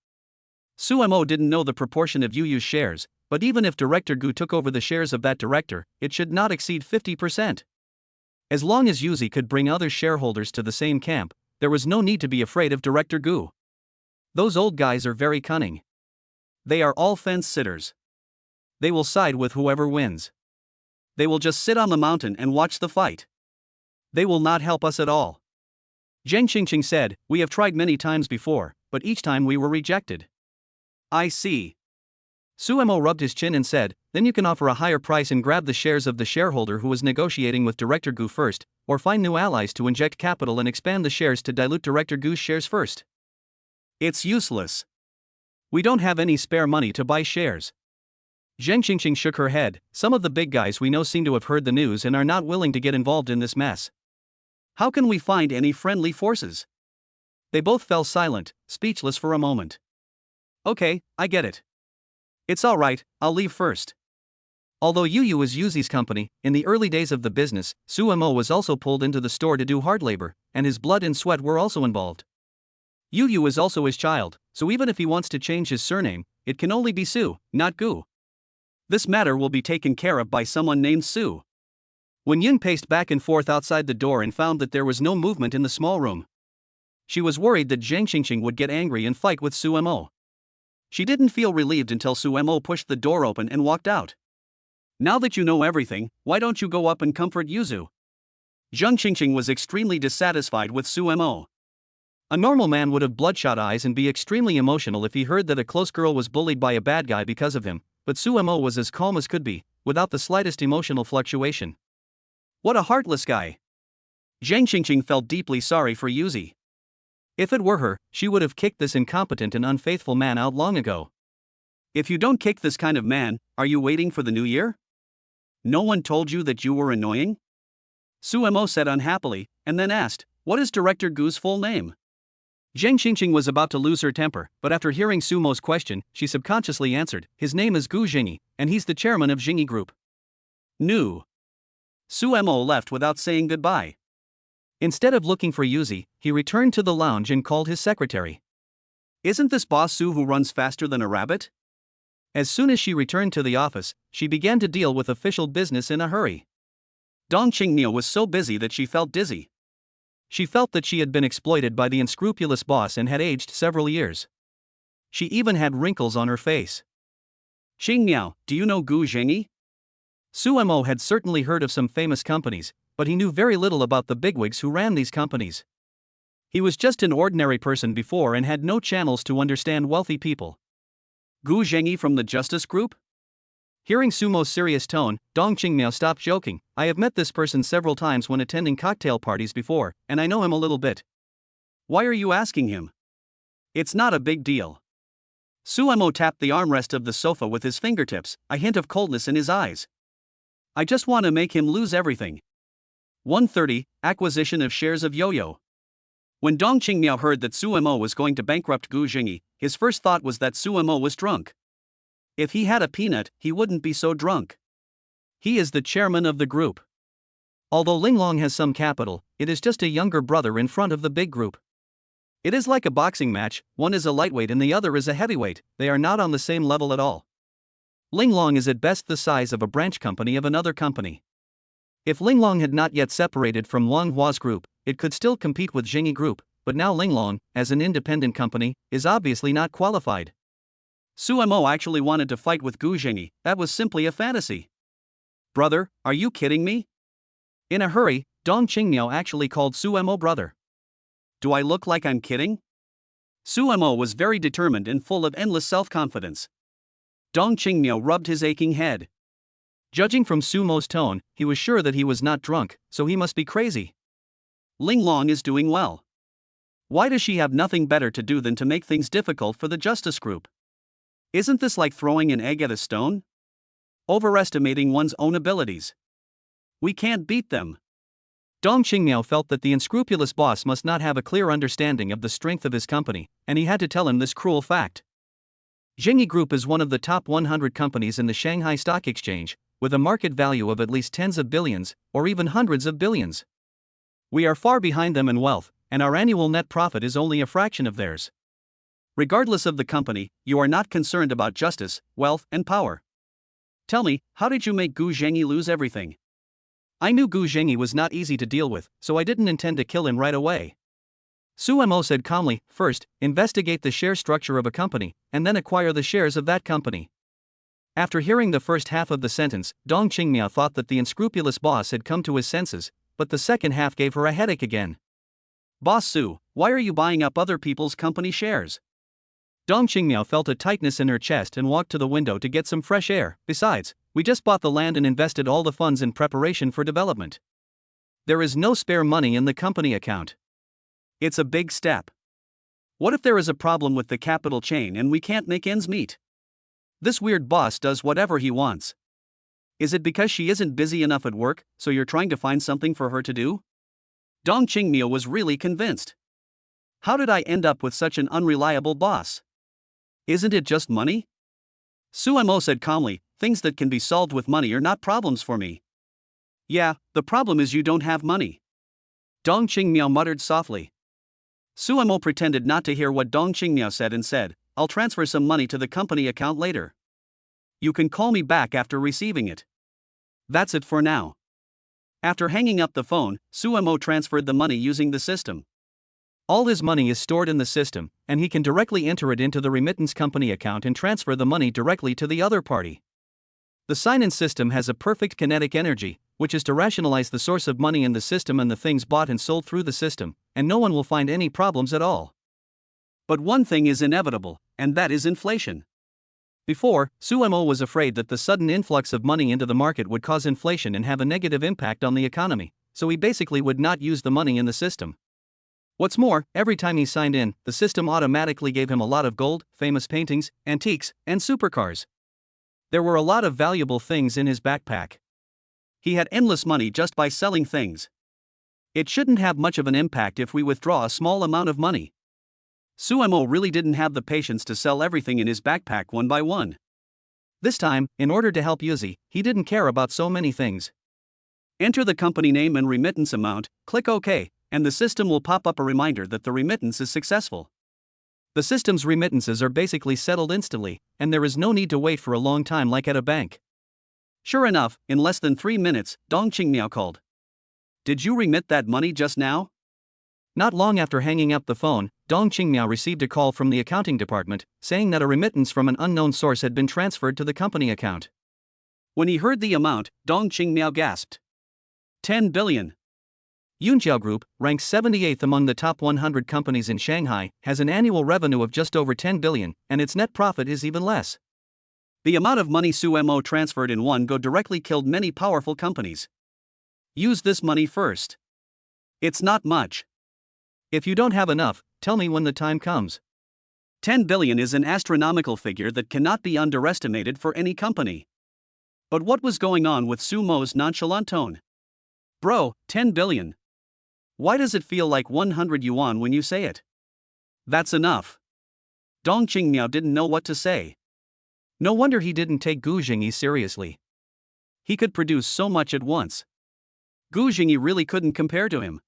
Suemo didn't know the proportion of Yuyu's shares, but even if Director Gu took over the shares of that director, it should not exceed 50%. As long as Yuzi could bring other shareholders to the same camp, there was no need to be afraid of Director Gu. Those old guys are very cunning. They are all fence sitters. They will side with whoever wins. They will just sit on the mountain and watch the fight. They will not help us at all. Zheng Qingqing said, "We have tried many times before, but each time we were rejected." I see. Suemo rubbed his chin and said, "Then you can offer a higher price and grab the shares of the shareholder who was negotiating with Director Gu first, or find new allies to inject capital and expand the shares to dilute Director Gu's shares first." It's useless. We don't have any spare money to buy shares. Zheng Qingqing shook her head. Some of the big guys we know seem to have heard the news and are not willing to get involved in this mess. How can we find any friendly forces? They both fell silent, speechless for a moment. Okay, I get it. It's all right, I'll leave first. Although Yuyu was Yuzi's company, in the early days of the business, Suemo was also pulled into the store to do hard labor, and his blood and sweat were also involved. Yuyu is also his child, so even if he wants to change his surname, it can only be Su, not Gu. This matter will be taken care of by someone named Su. When Yun paced back and forth outside the door and found that there was no movement in the small room, she was worried that Zheng Qingqing would get angry and fight with Suemo. She didn't feel relieved until Suemo pushed the door open and walked out. Now that you know everything, why don't you go up and comfort Yuzu? Zheng Qingqing was extremely dissatisfied with Suemo. A normal man would have bloodshot eyes and be extremely emotional if he heard that a close girl was bullied by a bad guy because of him, but Suemo was as calm as could be, without the slightest emotional fluctuation. What a heartless guy. Zheng Qingqing felt deeply sorry for Yuzi. If it were her, she would have kicked this incompetent and unfaithful man out long ago. If you don't kick this kind of man, are you waiting for the new year? No one told you that you were annoying? Suemo said unhappily, and then asked, "What is Director Gu's full name?" Zheng Qingqing was about to lose her temper, but after hearing Sumo's question, she subconsciously answered, "His name is Gu Jingyi, and he's the chairman of Jingyi Group." Nu. Suemo left without saying goodbye. Instead of looking for Yuzi, he returned to the lounge and called his secretary. Isn't this boss Su who runs faster than a rabbit? As soon as she returned to the office, she began to deal with official business in a hurry. Dong Qingniu was so busy that she felt dizzy. She felt that she had been exploited by the unscrupulous boss and had aged several years. She even had wrinkles on her face. "Qingniu, do you know Gu Zhengyi?" Suemo had certainly heard of some famous companies, but he knew very little about the bigwigs who ran these companies. He was just an ordinary person before and had no channels to understand wealthy people. Gu Zhengyi from the Justice Group? Hearing Sumo's serious tone, Dong Qingmiao stopped joking. "I have met this person several times when attending cocktail parties before, and I know him a little bit." "Why are you asking him?" "It's not a big deal." Suemo tapped the armrest of the sofa with his fingertips, a hint of coldness in his eyes. "I just want to make him lose everything." 130, Acquisition of shares of Yo-Yo. When Dong Qingmiao heard that Suemo was going to bankrupt Gu Jingyi, his first thought was that Suemo was drunk. If he had a peanut, he wouldn't be so drunk. He is the chairman of the group. Although Linglong has some capital, it is just a younger brother in front of the big group. It is like a boxing match, one is a lightweight and the other is a heavyweight, they are not on the same level at all. Linglong is at best the size of a branch company of another company. If Linglong had not yet separated from Longhua's group, it could still compete with Jingyi Group, but now Linglong, as an independent company, is obviously not qualified. Suemo actually wanted to fight with Gu Jingyi, that was simply a fantasy. "Brother, are you kidding me?" In a hurry, Dong Qingmiao actually called Suemo brother. "Do I look like I'm kidding?" Suemo was very determined and full of endless self-confidence. Dong Qingmiao rubbed his aching head. Judging from Sumo's tone, he was sure that he was not drunk, so he must be crazy. Linglong is doing well. Why does she have nothing better to do than to make things difficult for the justice group? Isn't this like throwing an egg at a stone? Overestimating one's own abilities. We can't beat them. Dong Qingmiao felt that the unscrupulous boss must not have a clear understanding of the strength of his company, and he had to tell him this cruel fact. Zhengyi Group is one of the top 100 companies in the Shanghai Stock Exchange, with a market value of at least tens of billions, or even hundreds of billions. We are far behind them in wealth, and our annual net profit is only a fraction of theirs. Regardless of the company, you are not concerned about justice, wealth, and power. Tell me, how did you make Gu Zhengyi lose everything? I knew Gu Zhengyi was not easy to deal with, so I didn't intend to kill him right away. Su Mo said calmly, first, investigate the share structure of a company, and then acquire the shares of that company. After hearing the first half of the sentence, Dong Qingmiao thought that the unscrupulous boss had come to his senses, but the second half gave her a headache again. Boss Su, why are you buying up other people's company shares? Dong Qingmiao felt a tightness in her chest and walked to the window to get some fresh air. Besides, we just bought the land and invested all the funds in preparation for development. There is no spare money in the company account. It's a big step. What if there is a problem with the capital chain and we can't make ends meet? This weird boss does whatever he wants. Is it because she isn't busy enough at work, so you're trying to find something for her to do? Dong Qingmiao was really convinced. How did I end up with such an unreliable boss? Isn't it just money? Su Mo said calmly, things that can be solved with money are not problems for me. Yeah, the problem is you don't have money. Dong Qingmiao muttered softly. Su Mo pretended not to hear what Dong Qingmiao said and said, I'll transfer some money to the company account later. You can call me back after receiving it. That's it for now. After hanging up the phone, Su Mo transferred the money using the system. All his money is stored in the system, and he can directly enter it into the remittance company account and transfer the money directly to the other party. The sign-in system has a perfect kinetic energy, which is to rationalize the source of money in the system and the things bought and sold through the system, and no one will find any problems at all. But one thing is inevitable, and that is inflation. Before, Su Mo was afraid that the sudden influx of money into the market would cause inflation and have a negative impact on the economy, so he basically would not use the money in the system. What's more, every time he signed in, the system automatically gave him a lot of gold, famous paintings, antiques, and supercars. There were a lot of valuable things in his backpack. He had endless money just by selling things. It shouldn't have much of an impact if we withdraw a small amount of money. Su Mo really didn't have the patience to sell everything in his backpack one by one. This time, in order to help Yuzi, he didn't care about so many things. Enter the company name and remittance amount, click OK, and the system will pop up a reminder that the remittance is successful. The system's remittances are basically settled instantly, and there is no need to wait for a long time like at a bank. Sure enough, in less than 3 minutes, Dong Qingmiao called. Did you remit that money just now? Not long after hanging up the phone, Dong Qingmiao received a call from the accounting department, saying that a remittance from an unknown source had been transferred to the company account. When he heard the amount, Dong Qingmiao gasped. 10 billion. Yunjiao Group, ranked 78th among the top 100 companies in Shanghai, has an annual revenue of just over 10 billion, and its net profit is even less. The amount of money Su Mo transferred in one go directly killed many powerful companies. Use this money first. It's not much. If you don't have enough, tell me when the time comes. 10 billion is an astronomical figure that cannot be underestimated for any company. But what was going on with Su Mo's nonchalant tone? Bro, 10 billion. Why does it feel like 100 yuan when you say it? That's enough. Dong Qingmiao didn't know what to say. No wonder he didn't take Gu Zhengyi seriously. He could produce so much at once. Gu Zhengyi really couldn't compare to him.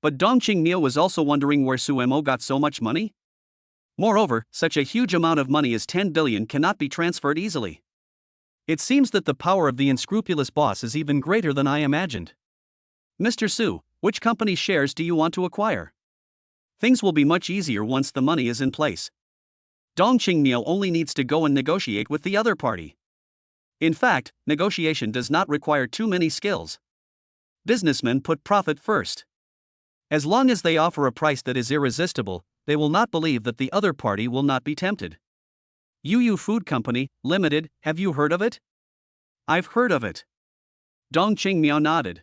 But Dong Qingmiao was also wondering where Su Mo got so much money. Moreover, such a huge amount of money as 10 billion cannot be transferred easily. It seems that the power of the unscrupulous boss is even greater than I imagined. Mr. Su, which company shares do you want to acquire? Things will be much easier once the money is in place. Dong Qingmiao only needs to go and negotiate with the other party. In fact, negotiation does not require too many skills. Businessmen put profit first. As long as they offer a price that is irresistible, they will not believe that the other party will not be tempted. Yu Food Company, Limited, have you heard of it? I've heard of it. Dong Qingmiao nodded.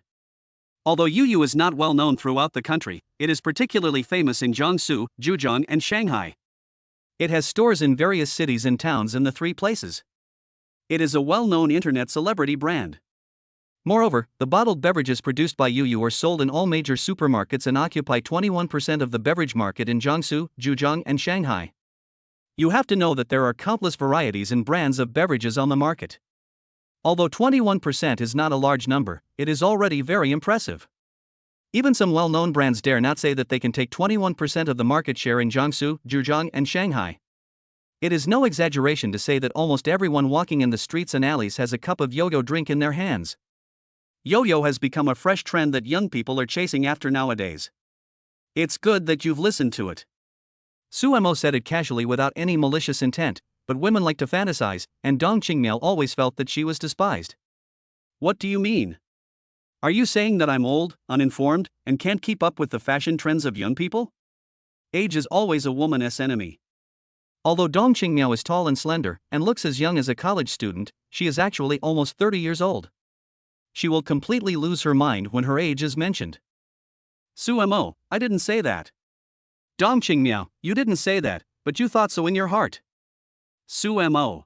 Although Yuyu is not well known throughout the country, it is particularly famous in Jiangsu, Zhejiang, and Shanghai. It has stores in various cities and towns in the three places. It is a well-known internet celebrity brand. Moreover, the bottled beverages produced by Yuyu are sold in all major supermarkets and occupy 21% of the beverage market in Jiangsu, Zhejiang, and Shanghai. You have to know that there are countless varieties and brands of beverages on the market. Although 21% is not a large number, it is already very impressive. Even some well-known brands dare not say that they can take 21% of the market share in Jiangsu, Zhejiang, and Shanghai. It is no exaggeration to say that almost everyone walking in the streets and alleys has a cup of yo-yo drink in their hands. Yo-yo has become a fresh trend that young people are chasing after nowadays. It's good that you've listened to it. Suemo said it casually without any malicious intent, but women like to fantasize, and Dong Qingmiao always felt that she was despised. What do you mean? Are you saying that I'm old, uninformed, and can't keep up with the fashion trends of young people? Age is always a woman's enemy. Although Dong Qingmiao is tall and slender, and looks as young as a college student, she is actually almost 30 years old. She will completely lose her mind when her age is mentioned. Suemo, I didn't say that. Dong Qingmiao, you didn't say that, but you thought so in your heart. Suemo.